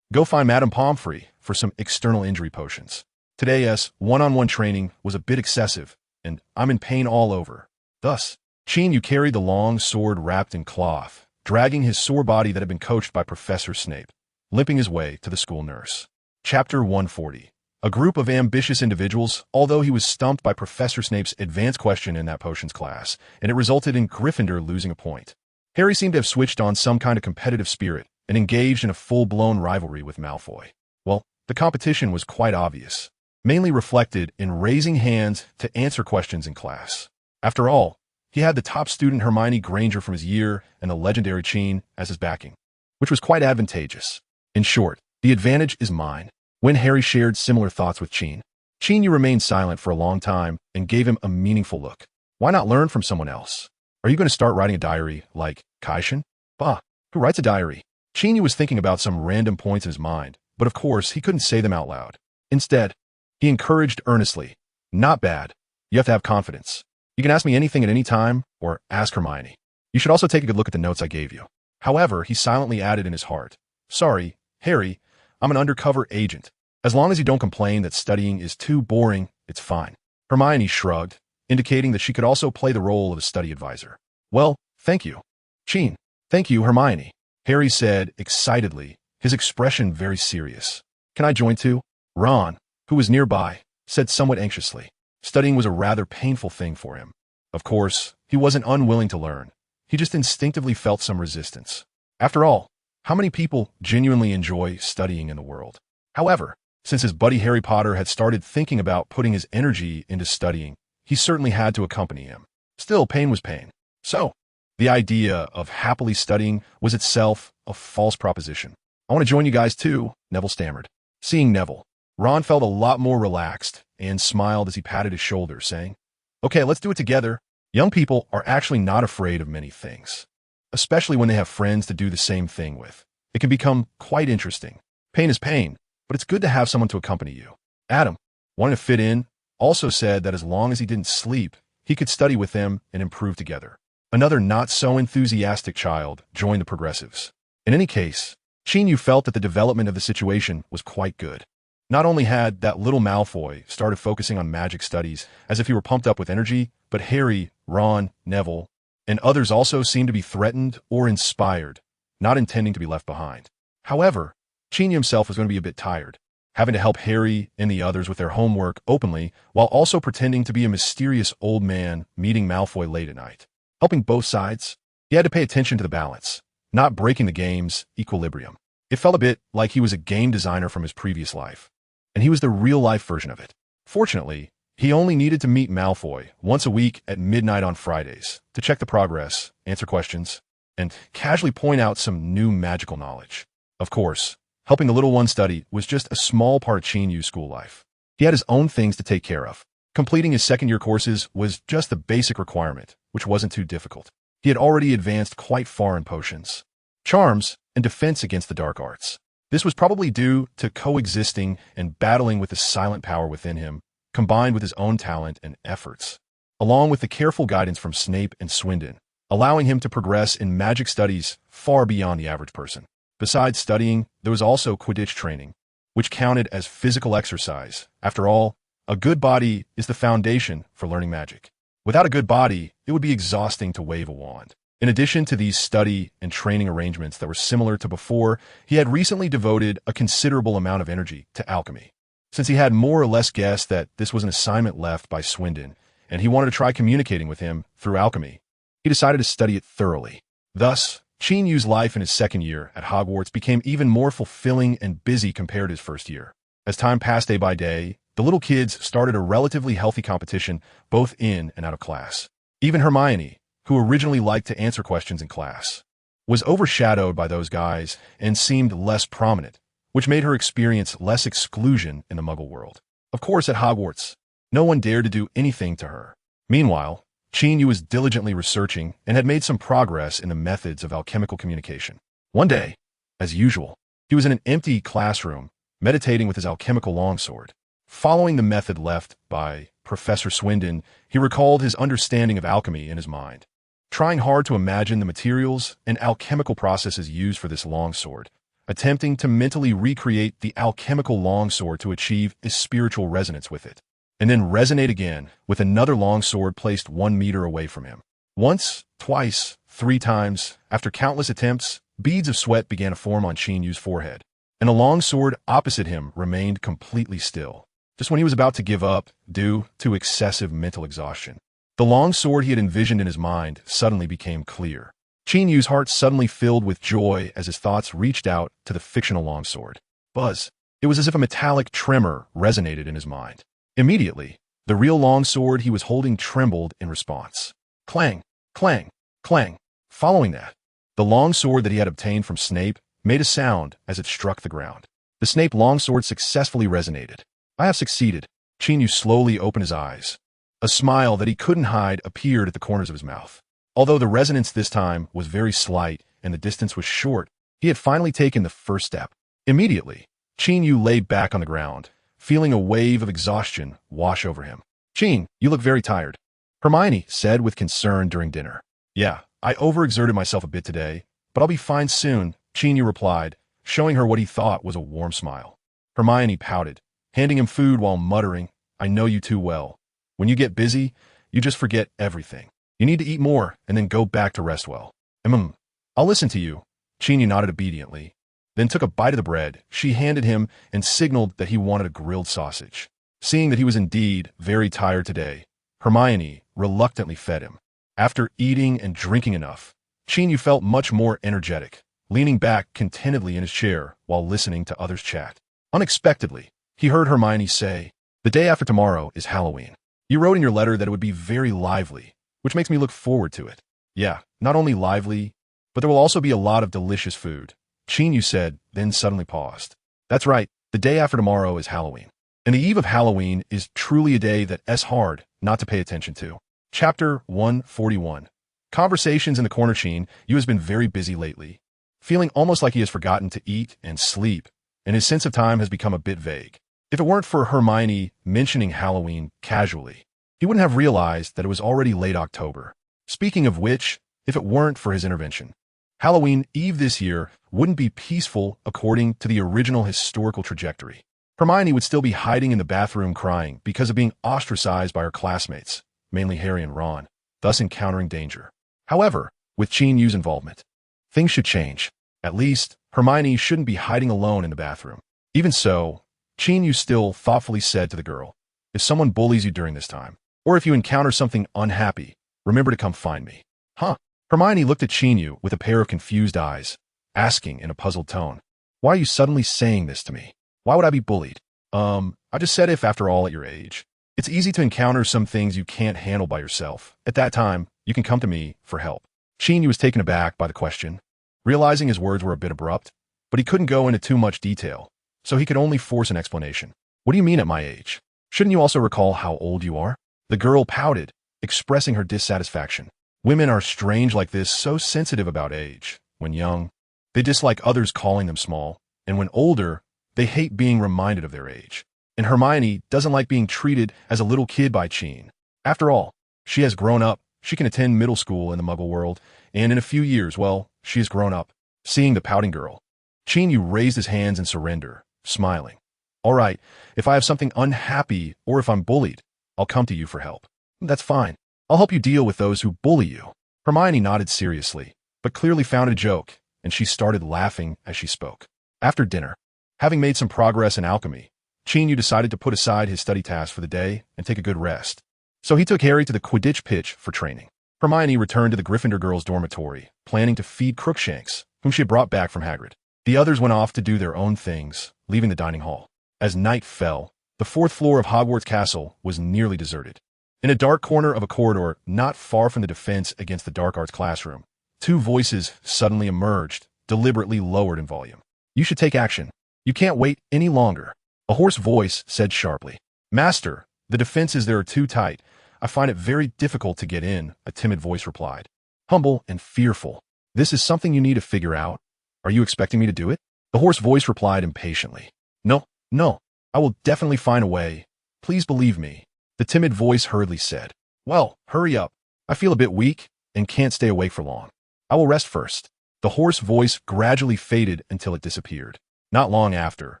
go find Madame Pomfrey for some external injury potions. Today's one-on-one training was a bit excessive, and I'm in pain all over. Thus, Qin Yu carried the long sword wrapped in cloth, dragging his sore body that had been coached by Professor Snape, limping his way to the school nurse. Chapter 140. A group of ambitious individuals, although he was stumped by Professor Snape's advanced question in that potions class, and it resulted in Gryffindor losing a point. Harry seemed to have switched on some kind of competitive spirit and engaged in a full-blown rivalry with Malfoy. Well, the competition was quite obvious, mainly reflected in raising hands to answer questions in class. After all, he had the top student Hermione Granger from his year and the legendary Qin as his backing, which was quite advantageous. In short, the advantage is mine. When Harry shared similar thoughts with Qin Yu remained silent for a long time and gave him a meaningful look. Why not learn from someone else? Are you going to start writing a diary like Kaishan? Bah, who writes a diary? Qin Yu was thinking about some random points in his mind, but of course he couldn't say them out loud. Instead, he encouraged earnestly, "Not bad. You have to have confidence. You can ask me anything at any time, or ask Hermione. You should also take a good look at the notes I gave you." However, he silently added in his heart, "Sorry, Harry, I'm an undercover agent. As long as you don't complain that studying is too boring, it's fine." Hermione shrugged, indicating that she could also play the role of a study advisor. "Well, thank you, Qin." "Thank you, Hermione," Harry said excitedly, his expression very serious. "Can I join too?" Ron, who was nearby, said somewhat anxiously. Studying was a rather painful thing for him. Of course, he wasn't unwilling to learn. He just instinctively felt some resistance. After all, how many people genuinely enjoy studying in the world? However, since his buddy Harry Potter had started thinking about putting his energy into studying, he certainly had to accompany him. Still, pain was pain. So, the idea of happily studying was itself a false proposition. "I want to join you guys too," Neville stammered. Seeing Neville, Ron felt a lot more relaxed and smiled as he patted his shoulder, saying, "Okay, let's do it together." Young people are actually not afraid of many things, especially when they have friends to do the same thing with. It can become quite interesting. Pain is pain, but it's good to have someone to accompany you. Adam, wanting to fit in, also said that as long as he didn't sleep, he could study with them and improve together. Another not-so-enthusiastic child joined the progressives. In any case, Qin Yu felt that the development of the situation was quite good. Not only had that little Malfoy started focusing on magic studies as if he were pumped up with energy, but Harry, Ron, Neville, and others also seemed to be threatened or inspired, not intending to be left behind. However, Qin Yu himself was going to be a bit tired, having to help Harry and the others with their homework openly while also pretending to be a mysterious old man meeting Malfoy late at night. Helping both sides, he had to pay attention to the balance, not breaking the game's equilibrium. It felt a bit like he was a game designer from his previous life, and he was the real-life version of it. Fortunately, he only needed to meet Malfoy once a week at midnight on Fridays to check the progress, answer questions, and casually point out some new magical knowledge. Of course, helping the little one study was just a small part of Qin Yu's school life. He had his own things to take care of. Completing his second-year courses was just the basic requirement, which wasn't too difficult. He had already advanced quite far in potions, charms, and defense against the dark arts. This was probably due to coexisting and battling with the silent power within him, combined with his own talent and efforts, along with the careful guidance from Snape and Swindon, allowing him to progress in magic studies far beyond the average person. Besides studying, there was also Quidditch training, which counted as physical exercise. After all, a good body is the foundation for learning magic. Without a good body, it would be exhausting to wave a wand. In addition to these study and training arrangements that were similar to before, he had recently devoted a considerable amount of energy to alchemy. Since he had more or less guessed that this was an assignment left by Swindon, and he wanted to try communicating with him through alchemy, he decided to study it thoroughly. Thus, Qin Yu's life in his second year at Hogwarts became even more fulfilling and busy compared to his first year. As time passed day by day, the little kids started a relatively healthy competition both in and out of class. Even Hermione, who originally liked to answer questions in class, was overshadowed by those guys and seemed less prominent, which made her experience less exclusion in the Muggle world. Of course, at Hogwarts, no one dared to do anything to her. Meanwhile, Qin Yu was diligently researching and had made some progress in the methods of alchemical communication. One day, as usual, he was in an empty classroom, meditating with his alchemical longsword. Following the method left by Professor Swindon, he recalled his understanding of alchemy in his mind. Trying hard to imagine the materials and alchemical processes used for this longsword, attempting to mentally recreate the alchemical longsword to achieve a spiritual resonance with it, and then resonate again with another longsword placed 1 meter away from him. Once, twice, 3 times, after countless attempts, beads of sweat began to form on Qin Yu's forehead, and the long sword opposite him remained completely still, just when he was about to give up due to excessive mental exhaustion. The long sword he had envisioned in his mind suddenly became clear. Qin Yu's heart suddenly filled with joy as his thoughts reached out to the fictional longsword. Buzz. It was as if a metallic tremor resonated in his mind. Immediately, the real longsword he was holding trembled in response. Clang, clang, clang. Following that, the longsword that he had obtained from Snape made a sound as it struck the ground. The Snape longsword successfully resonated. I have succeeded. Qin Yu slowly opened his eyes. A smile that he couldn't hide appeared at the corners of his mouth. Although the resonance this time was very slight and the distance was short, he had finally taken the first step. Immediately, Qin Yu lay back on the ground, feeling a wave of exhaustion wash over him. Qin, you look very tired, Hermione said with concern during dinner. Yeah, I overexerted myself a bit today, but I'll be fine soon, Qin Yu replied, showing her what he thought was a warm smile. Hermione pouted, handing him food while muttering, I know you too well. When you get busy, you just forget everything. You need to eat more and then go back to rest well. I'll listen to you. Qin Yu nodded obediently, then took a bite of the bread she handed him and signaled that he wanted a grilled sausage. Seeing that he was indeed very tired today, Hermione reluctantly fed him. After eating and drinking enough, Qin Yu felt much more energetic, leaning back contentedly in his chair while listening to others chat. Unexpectedly, he heard Hermione say, The day after tomorrow is Halloween. You wrote in your letter that it would be very lively, which makes me look forward to it. Yeah, not only lively, but there will also be a lot of delicious food, Qin Yu said, then suddenly paused. That's right, the day after tomorrow is Halloween. And the eve of Halloween is truly a day that's hard not to pay attention to. Chapter 141. Conversations in the corner. Qin Yu has been very busy lately, feeling almost like he has forgotten to eat and sleep, and his sense of time has become a bit vague. If it weren't for Hermione mentioning Halloween casually, he wouldn't have realized that it was already late October. Speaking of which, if it weren't for his intervention, Halloween Eve this year wouldn't be peaceful according to the original historical trajectory. Hermione would still be hiding in the bathroom crying because of being ostracized by her classmates, mainly Harry and Ron, thus encountering danger. However, with Qin Yu's involvement, things should change. At least, Hermione shouldn't be hiding alone in the bathroom. Even so, Qin Yu still thoughtfully said to the girl, If someone bullies you during this time, or if you encounter something unhappy, remember to come find me. Huh? Hermione looked at Qin Yu with a pair of confused eyes, asking in a puzzled tone, Why are you suddenly saying this to me? Why would I be bullied? I just said if after all at your age. It's easy to encounter some things you can't handle by yourself. At that time, you can come to me for help. Qin Yu was taken aback by the question, realizing his words were a bit abrupt, but he couldn't go into too much detail, so he could only force an explanation. What do you mean at my age? Shouldn't you also recall how old you are? The girl pouted, expressing her dissatisfaction. Women are strange like this, so sensitive about age. When young, they dislike others calling them small, and when older, they hate being reminded of their age. And Hermione doesn't like being treated as a little kid by Qin. After all, she has grown up, she can attend middle school in the Muggle world, and in a few years, well, she has grown up. Seeing the pouting girl, Qin Yu raised his hands in surrender, smiling. All right, if I have something unhappy or if I'm bullied, I'll come to you for help. That's fine. I'll help you deal with those who bully you. Hermione nodded seriously, but clearly found a joke, and she started laughing as she spoke. After dinner, having made some progress in alchemy, Qin Yu decided to put aside his study tasks for the day and take a good rest. So he took Harry to the Quidditch pitch for training. Hermione returned to the Gryffindor girls' dormitory, planning to feed Crookshanks, whom she had brought back from Hagrid. The others went off to do their own things, leaving the dining hall. As night fell, the 4th floor of Hogwarts Castle was nearly deserted. In a dark corner of a corridor not far from the defense against the dark arts classroom, 2 voices suddenly emerged, deliberately lowered in volume. You should take action. You can't wait any longer. A hoarse voice said sharply. Master, the defenses there are too tight. I find it very difficult to get in, a timid voice replied. Humble and fearful. This is something you need to figure out. Are you expecting me to do it? The hoarse voice replied impatiently. No, I will definitely find a way. Please believe me, the timid voice hurriedly said. Well, hurry up. I feel a bit weak and can't stay awake for long. I will rest first. The hoarse voice gradually faded until it disappeared. Not long after,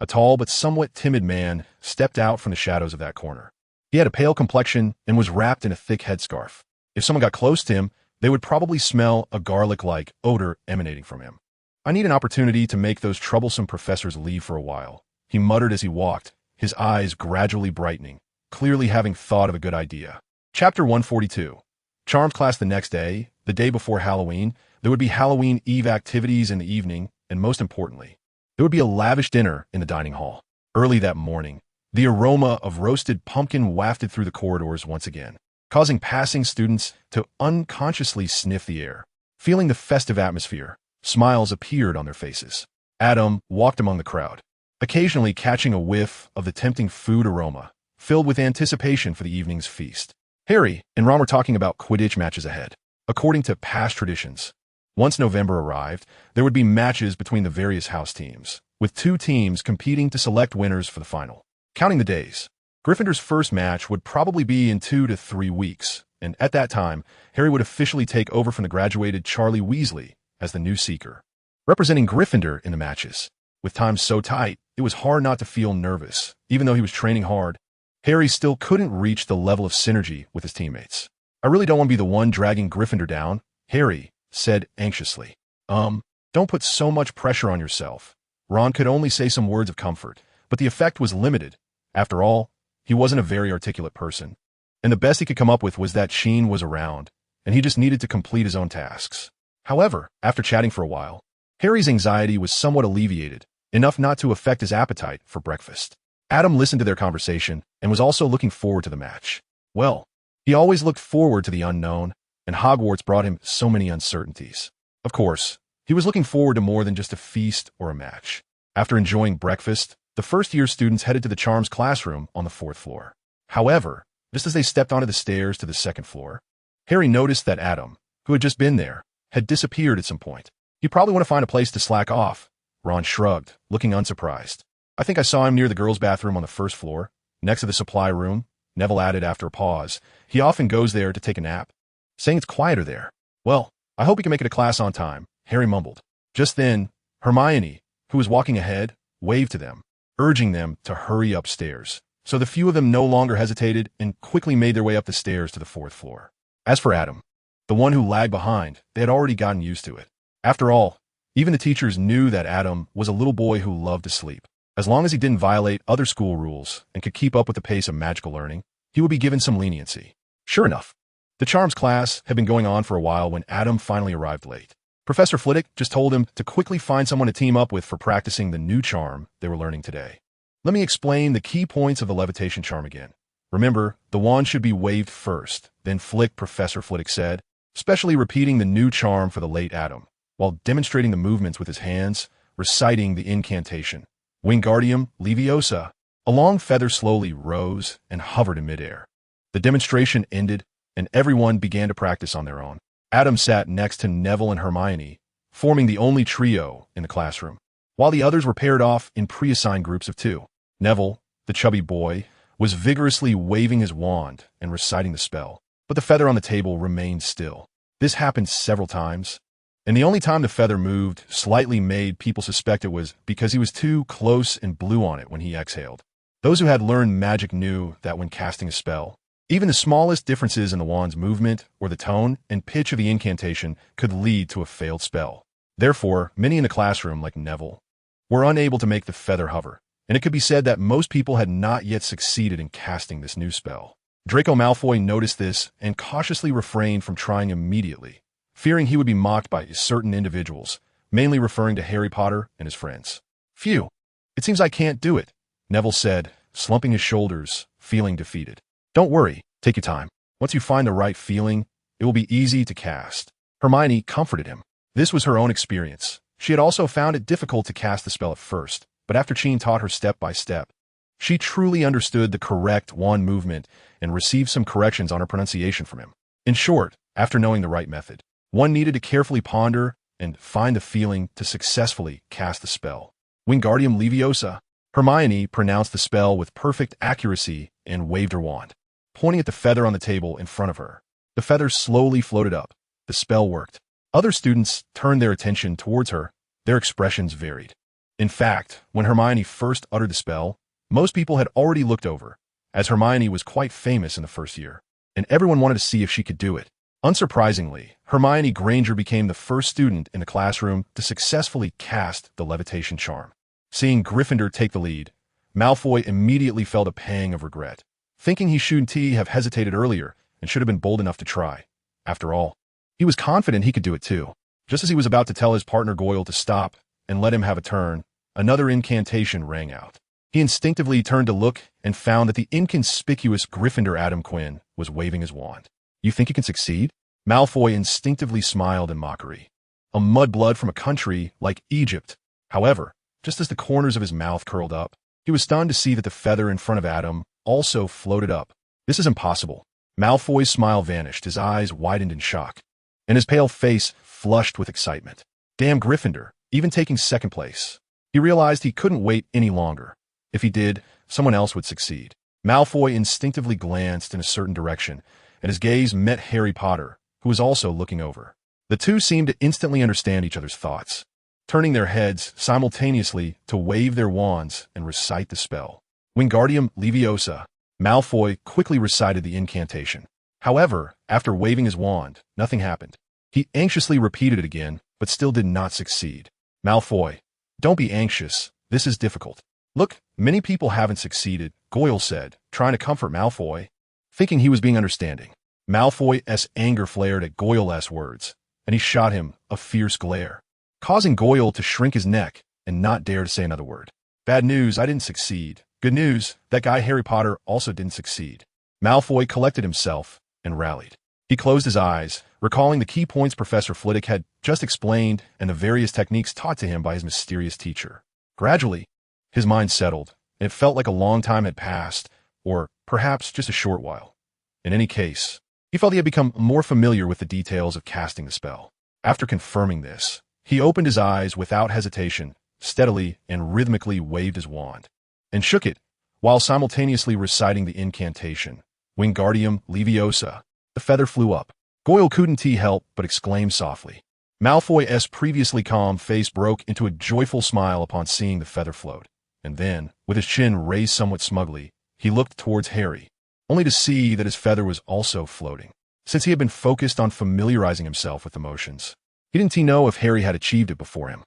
a tall but somewhat timid man stepped out from the shadows of that corner. He had a pale complexion and was wrapped in a thick headscarf. If someone got close to him, they would probably smell a garlic-like odor emanating from him. I need an opportunity to make those troublesome professors leave for a while, he muttered as he walked, his eyes gradually brightening, clearly having thought of a good idea. Chapter 142. Charms class the next day, the day before Halloween, there would be Halloween Eve activities in the evening, and most importantly, there would be a lavish dinner in the dining hall. Early that morning, the aroma of roasted pumpkin wafted through the corridors once again, causing passing students to unconsciously sniff the air. Feeling the festive atmosphere, smiles appeared on their faces. Adam walked among the crowd, occasionally catching a whiff of the tempting food aroma, filled with anticipation for the evening's feast. Harry and Ron were talking about Quidditch matches ahead. According to past traditions, once November arrived, there would be matches between the various house teams, with two teams competing to select winners for the final. Counting the days, Gryffindor's first match would probably be in 2 to 3 weeks, and at that time, Harry would officially take over from the graduated Charlie Weasley as the new Seeker, representing Gryffindor in the matches. With time so tight, it was hard not to feel nervous. Even though he was training hard, Harry still couldn't reach the level of synergy with his teammates. I really don't want to be the one dragging Gryffindor down, Harry said anxiously. Don't put so much pressure on yourself. Ron could only say some words of comfort, but the effect was limited. After all, he wasn't a very articulate person, and the best he could come up with was that Qin was around, and he just needed to complete his own tasks. However, after chatting for a while, Harry's anxiety was somewhat alleviated, enough not to affect his appetite for breakfast. Adam listened to their conversation and was also looking forward to the match. Well, he always looked forward to the unknown, and Hogwarts brought him so many uncertainties. Of course, he was looking forward to more than just a feast or a match. After enjoying breakfast, the first-year students headed to the Charms classroom on the 4th floor. However, just as they stepped onto the stairs to the 2nd floor, Harry noticed that Adam, who had just been there, had disappeared at some point. "You probably want to find a place to slack off," Ron shrugged, looking unsurprised. "I think I saw him near the girls' bathroom on the 1st floor, next to the supply room," Neville added after a pause. "He often goes there to take a nap, saying it's quieter there." "Well, I hope he can make it to class on time," Harry mumbled. Just then, Hermione, who was walking ahead, waved to them, urging them to hurry upstairs. So the few of them no longer hesitated and quickly made their way up the stairs to the 4th floor. As for Adam, the one who lagged behind, they had already gotten used to it. After all, even the teachers knew that Adam was a little boy who loved to sleep. As long as he didn't violate other school rules and could keep up with the pace of magical learning, he would be given some leniency. Sure enough, the Charms class had been going on for a while when Adam finally arrived late. Professor Flitwick just told him to quickly find someone to team up with for practicing the new charm they were learning today. Let me explain the key points of the levitation charm again. Remember, the wand should be waved first, then flicked, Professor Flitwick said, specially repeating the new charm for the late Adam, while demonstrating the movements with his hands, reciting the incantation. Wingardium Leviosa. A long feather slowly rose and hovered in midair. The demonstration ended, and everyone began to practice on their own. Adam sat next to Neville and Hermione, forming the only trio in the classroom, while the others were paired off in pre-assigned groups of 2. Neville, the chubby boy, was vigorously waving his wand and reciting the spell, but the feather on the table remained still. This happened several times, and the only time the feather moved slightly made people suspect it was because he was too close and blew on it when he exhaled. Those who had learned magic knew that when casting a spell, even the smallest differences in the wand's movement or the tone and pitch of the incantation could lead to a failed spell. Therefore, many in the classroom, like Neville, were unable to make the feather hover, and it could be said that most people had not yet succeeded in casting this new spell. Draco Malfoy noticed this and cautiously refrained from trying immediately, fearing he would be mocked by certain individuals, mainly referring to Harry Potter and his friends. "Phew, it seems I can't do it," Neville said, slumping his shoulders, feeling defeated. "Don't worry, take your time. Once you find the right feeling, it will be easy to cast." Hermione comforted him. This was her own experience. She had also found it difficult to cast the spell at first, but after Qin taught her step by step, she truly understood the correct wand movement and received some corrections on her pronunciation from him. In short, after knowing the right method, one needed to carefully ponder and find the feeling to successfully cast the spell. Wingardium Leviosa. Hermione pronounced the spell with perfect accuracy and waved her wand, pointing at the feather on the table in front of her. The feather slowly floated up. The spell worked. Other students turned their attention towards her. Their expressions varied. In fact, when Hermione first uttered the spell, most people had already looked over, as Hermione was quite famous in the first year, and everyone wanted to see if she could do it. Unsurprisingly, Hermione Granger became the first student in the classroom to successfully cast the levitation charm. Seeing Gryffindor take the lead, Malfoy immediately felt a pang of regret, thinking he shouldn't have hesitated earlier and should have been bold enough to try. After all, he was confident he could do it too. Just as he was about to tell his partner Goyle to stop and let him have a turn, another incantation rang out. He instinctively turned to look and found that the inconspicuous Gryffindor Adam Quinn was waving his wand. "You think you can succeed?" Malfoy instinctively smiled in mockery. A mudblood from a country like Egypt. However, just as the corners of his mouth curled up, he was stunned to see that the feather in front of Adam also floated up. "This is impossible." Malfoy's smile vanished, his eyes widened in shock, and his pale face flushed with excitement. Damn Gryffindor, even taking second place. He realized he couldn't wait any longer. If he did, someone else would succeed. Malfoy instinctively glanced in a certain direction, and his gaze met Harry Potter, who was also looking over. The two seemed to instantly understand each other's thoughts, turning their heads simultaneously to wave their wands and recite the spell. Wingardium Leviosa. Malfoy quickly recited the incantation. However, after waving his wand, nothing happened. He anxiously repeated it again, but still did not succeed. "Malfoy, don't be anxious. This is difficult." "Look, many people haven't succeeded," Goyle said, trying to comfort Malfoy, thinking he was being understanding. Malfoy's anger flared at Goyle's words, and he shot him a fierce glare, causing Goyle to shrink his neck and not dare to say another word. "Bad news, I didn't succeed. Good news, that guy Harry Potter also didn't succeed." Malfoy collected himself and rallied. He closed his eyes, recalling the key points Professor Flitwick had just explained and the various techniques taught to him by his mysterious teacher. Gradually, his mind settled, and it felt like a long time had passed, or perhaps just a short while. In any case, he felt he had become more familiar with the details of casting the spell. After confirming this, he opened his eyes without hesitation, steadily and rhythmically waved his wand, and shook it, while simultaneously reciting the incantation. Wingardium Leviosa. The feather flew up. Goyle couldn't help but exclaim softly. Malfoy's previously calm face broke into a joyful smile upon seeing the feather float, and then, with his chin raised somewhat smugly, he looked towards Harry, only to see that his feather was also floating. Since he had been focused on familiarizing himself with the motions, he didn't know if Harry had achieved it before him.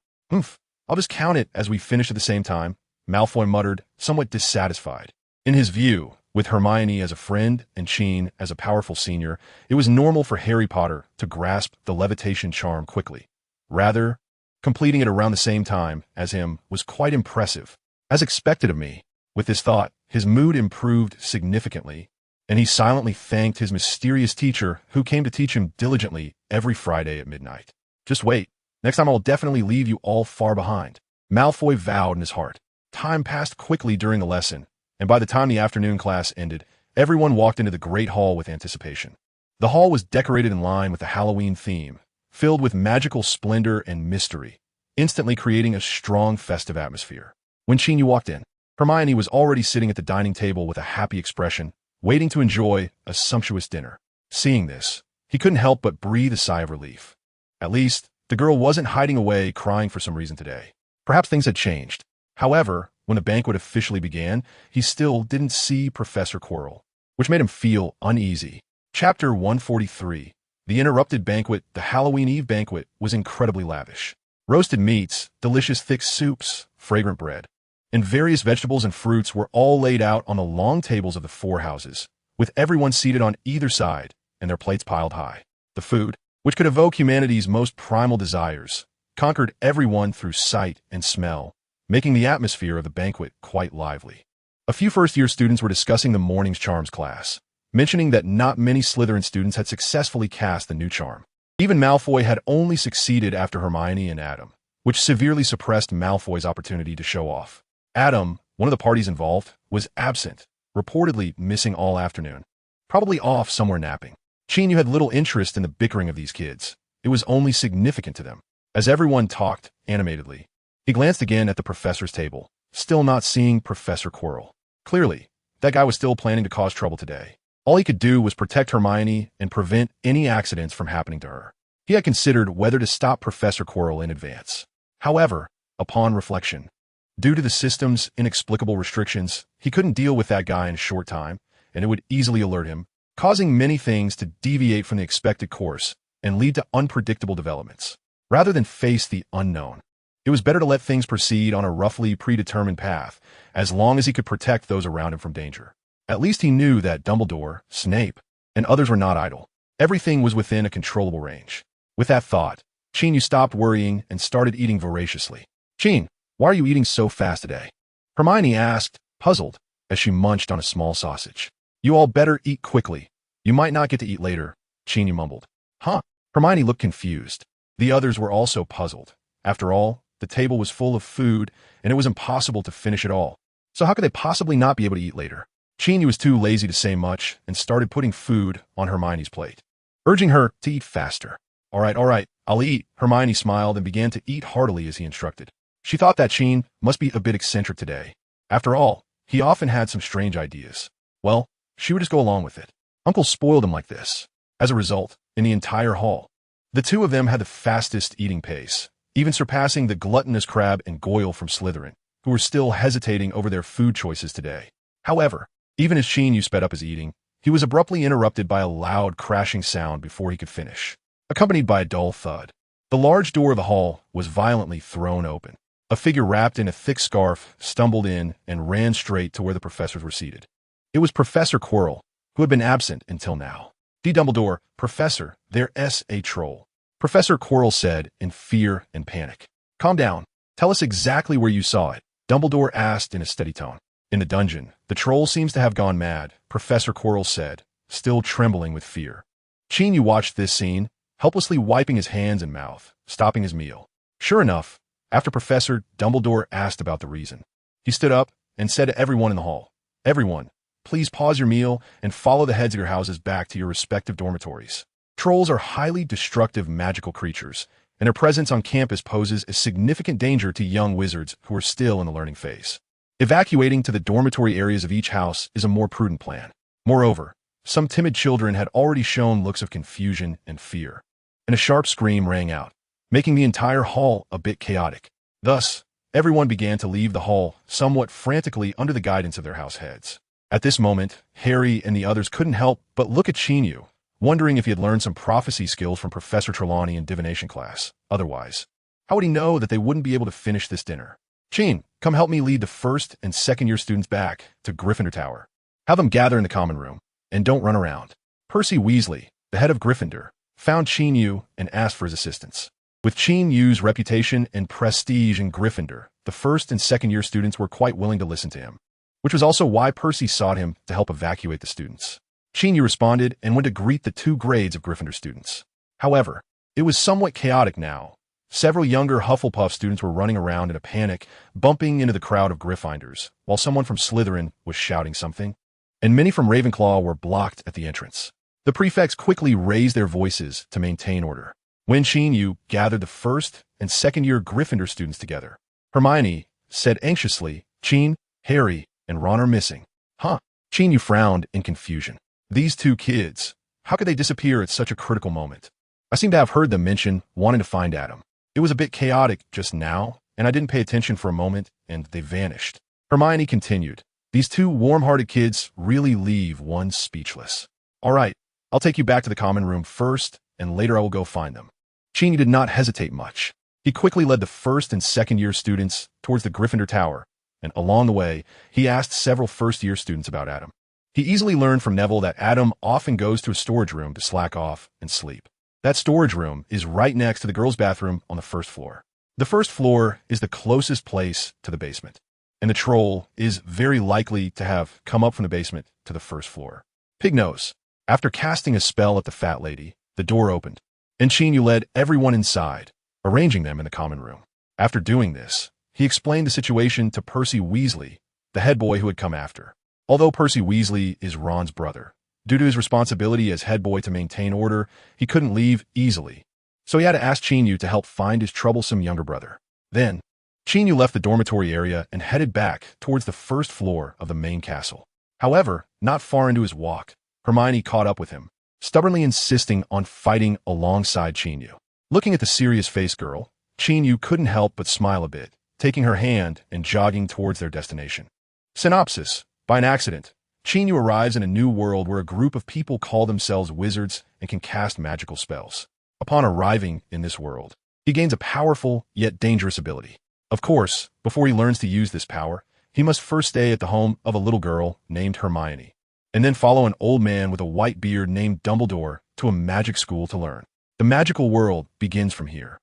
I'll just count it as we finish at the same time," Malfoy muttered, somewhat dissatisfied. In his view, with Hermione as a friend and Qin as a powerful senior, it was normal for Harry Potter to grasp the levitation charm quickly. Rather, completing it around the same time as him was quite impressive, as expected of me. With this thought, his mood improved significantly, and he silently thanked his mysterious teacher who came to teach him diligently every Friday at midnight. "Just wait. Next time I'll definitely leave you all far behind," Malfoy vowed in his heart. Time passed quickly during the lesson, and by the time the afternoon class ended, everyone walked into the Great Hall with anticipation. The hall was decorated in line with the Halloween theme, filled with magical splendor and mystery, instantly creating a strong festive atmosphere. When Qin Yu walked in, Hermione was already sitting at the dining table with a happy expression, waiting to enjoy a sumptuous dinner. Seeing this, he couldn't help but breathe a sigh of relief. At least, the girl wasn't hiding away crying for some reason today. Perhaps things had changed. However, when the banquet officially began, he still didn't see Professor Quirrell, which made him feel uneasy. Chapter 143. The Interrupted Banquet. The Halloween Eve banquet was incredibly lavish. Roasted meats, delicious thick soups, fragrant bread, and various vegetables and fruits were all laid out on the long tables of the four houses, with everyone seated on either side and their plates piled high. The food, which could evoke humanity's most primal desires, conquered everyone through sight and smell, making the atmosphere of the banquet quite lively. A few first-year students were discussing the morning's charms class, mentioning that not many Slytherin students had successfully cast the new charm. Even Malfoy had only succeeded after Hermione and Adam, which severely suppressed Malfoy's opportunity to show off. Adam, one of the parties involved, was absent, reportedly missing all afternoon, probably off somewhere napping. Qin Yu had little interest in the bickering of these kids. It was only significant to them, as everyone talked animatedly. He glanced again at the professor's table, still not seeing Professor Quirrell. Clearly, that guy was still planning to cause trouble today. All he could do was protect Hermione and prevent any accidents from happening to her. He had considered whether to stop Professor Quirrell in advance. However, upon reflection, due to the system's inexplicable restrictions, he couldn't deal with that guy in a short time, and it would easily alert him, causing many things to deviate from the expected course and lead to unpredictable developments. Rather than face the unknown, it was better to let things proceed on a roughly predetermined path, as long as he could protect those around him from danger. At least he knew that Dumbledore, Snape, and others were not idle. Everything was within a controllable range. With that thought, Qin Yu stopped worrying and started eating voraciously. "Qin, why are you eating so fast today?" Hermione asked, puzzled, as she munched on a small sausage. "You all better eat quickly. You might not get to eat later," Qin Yu mumbled. "Huh?" Hermione looked confused. The others were also puzzled. After all, the table was full of food, and it was impossible to finish it all. So how could they possibly not be able to eat later? Qin Yu was too lazy to say much and started putting food on Hermione's plate, urging her to eat faster. All right, I'll eat." Hermione smiled and began to eat heartily as he instructed. She thought that Qin must be a bit eccentric today. After all, he often had some strange ideas. Well, she would just go along with it. Uncle spoiled him like this. As a result, in the entire hall, the two of them had the fastest eating pace, even surpassing the gluttonous Crabbe and Goyle from Slytherin, who were still hesitating over their food choices today. However, even as Qin Yu sped up his eating, he was abruptly interrupted by a loud crashing sound before he could finish, accompanied by a dull thud. The large door of the hall was violently thrown open. A figure wrapped in a thick scarf stumbled in and ran straight to where the professors were seated. It was Professor Quirrell, who had been absent until now. "Dumbledore, Professor, there's a troll," Professor Quirrell said in fear and panic. "Calm down. Tell us exactly where you saw it," Dumbledore asked in a steady tone. "In the dungeon. The troll seems to have gone mad," Professor Quirrell said, still trembling with fear. Qin Yu watched this scene, helplessly wiping his hands and mouth, stopping his meal. Sure enough, after Professor Dumbledore asked about the reason, he stood up and said to everyone in the hall, "Everyone, please pause your meal and follow the heads of your houses back to your respective dormitories. Trolls are highly destructive magical creatures, and their presence on campus poses a significant danger to young wizards who are still in the learning phase. Evacuating to the dormitory areas of each house is a more prudent plan." Moreover, some timid children had already shown looks of confusion and fear, and a sharp scream rang out, making the entire hall a bit chaotic. Thus, everyone began to leave the hall somewhat frantically under the guidance of their house heads. At this moment, Harry and the others couldn't help but look at Qin Yu, wondering if he had learned some prophecy skills from Professor Trelawney in divination class. Otherwise, how would he know that they wouldn't be able to finish this dinner? "Qin, come help me lead the first and second year students back to Gryffindor Tower. Have them gather in the common room, and don't run around." Percy Weasley, the head of Gryffindor, found Qin Yu and asked for his assistance. With Qin Yu's reputation and prestige in Gryffindor, the first and second year students were quite willing to listen to him, which was also why Percy sought him to help evacuate the students. Qin Yu responded and went to greet the 2 grades of Gryffindor students. However, it was somewhat chaotic now. Several younger Hufflepuff students were running around in a panic, bumping into the crowd of Gryffindors, while someone from Slytherin was shouting something, and many from Ravenclaw were blocked at the entrance. The prefects quickly raised their voices to maintain order. When Qin Yu gathered the first and second year Gryffindor students together, Hermione said anxiously, "Qin, Harry, and Ron are missing." "Huh?" Qin Yu frowned in confusion. These 2 kids, how could they disappear at such a critical moment? I seem to have heard them mention wanting to find Adam. It was a bit chaotic just now, and I didn't pay attention for a moment, and they vanished. Hermione continued, "These 2 warm-hearted kids really leave one speechless." "All right, I'll take you back to the common room first, and later I will go find them." Qin Yu did not hesitate much. He quickly led the first and second year students towards the Gryffindor Tower, and along the way, he asked several first-year students about Adam. He easily learned from Neville that Adam often goes to a storage room to slack off and sleep. That storage room is right next to the girls' bathroom on the first floor. The first floor is the closest place to the basement, and the troll is very likely to have come up from the basement to the first floor. Pig knows. After casting a spell at the fat lady, the door opened, and Qin Yu led everyone inside, arranging them in the common room. After doing this, he explained the situation to Percy Weasley, the head boy who had come after. Although Percy Weasley is Ron's brother, due to his responsibility as head boy to maintain order, he couldn't leave easily, so he had to ask Qin Yu to help find his troublesome younger brother. Then, Qin Yu left the dormitory area and headed back towards the first floor of the main castle. However, not far into his walk, Hermione caught up with him, stubbornly insisting on fighting alongside Qin Yu. Looking at the serious-faced girl, Qin Yu couldn't help but smile a bit, taking her hand and jogging towards their destination. Synopsis. By an accident, Qin Yu arrives in a new world where a group of people call themselves wizards and can cast magical spells. Upon arriving in this world, he gains a powerful yet dangerous ability. Of course, before he learns to use this power, he must first stay at the home of a little girl named Hermione, and then follow an old man with a white beard named Dumbledore to a magic school to learn. The magical world begins from here.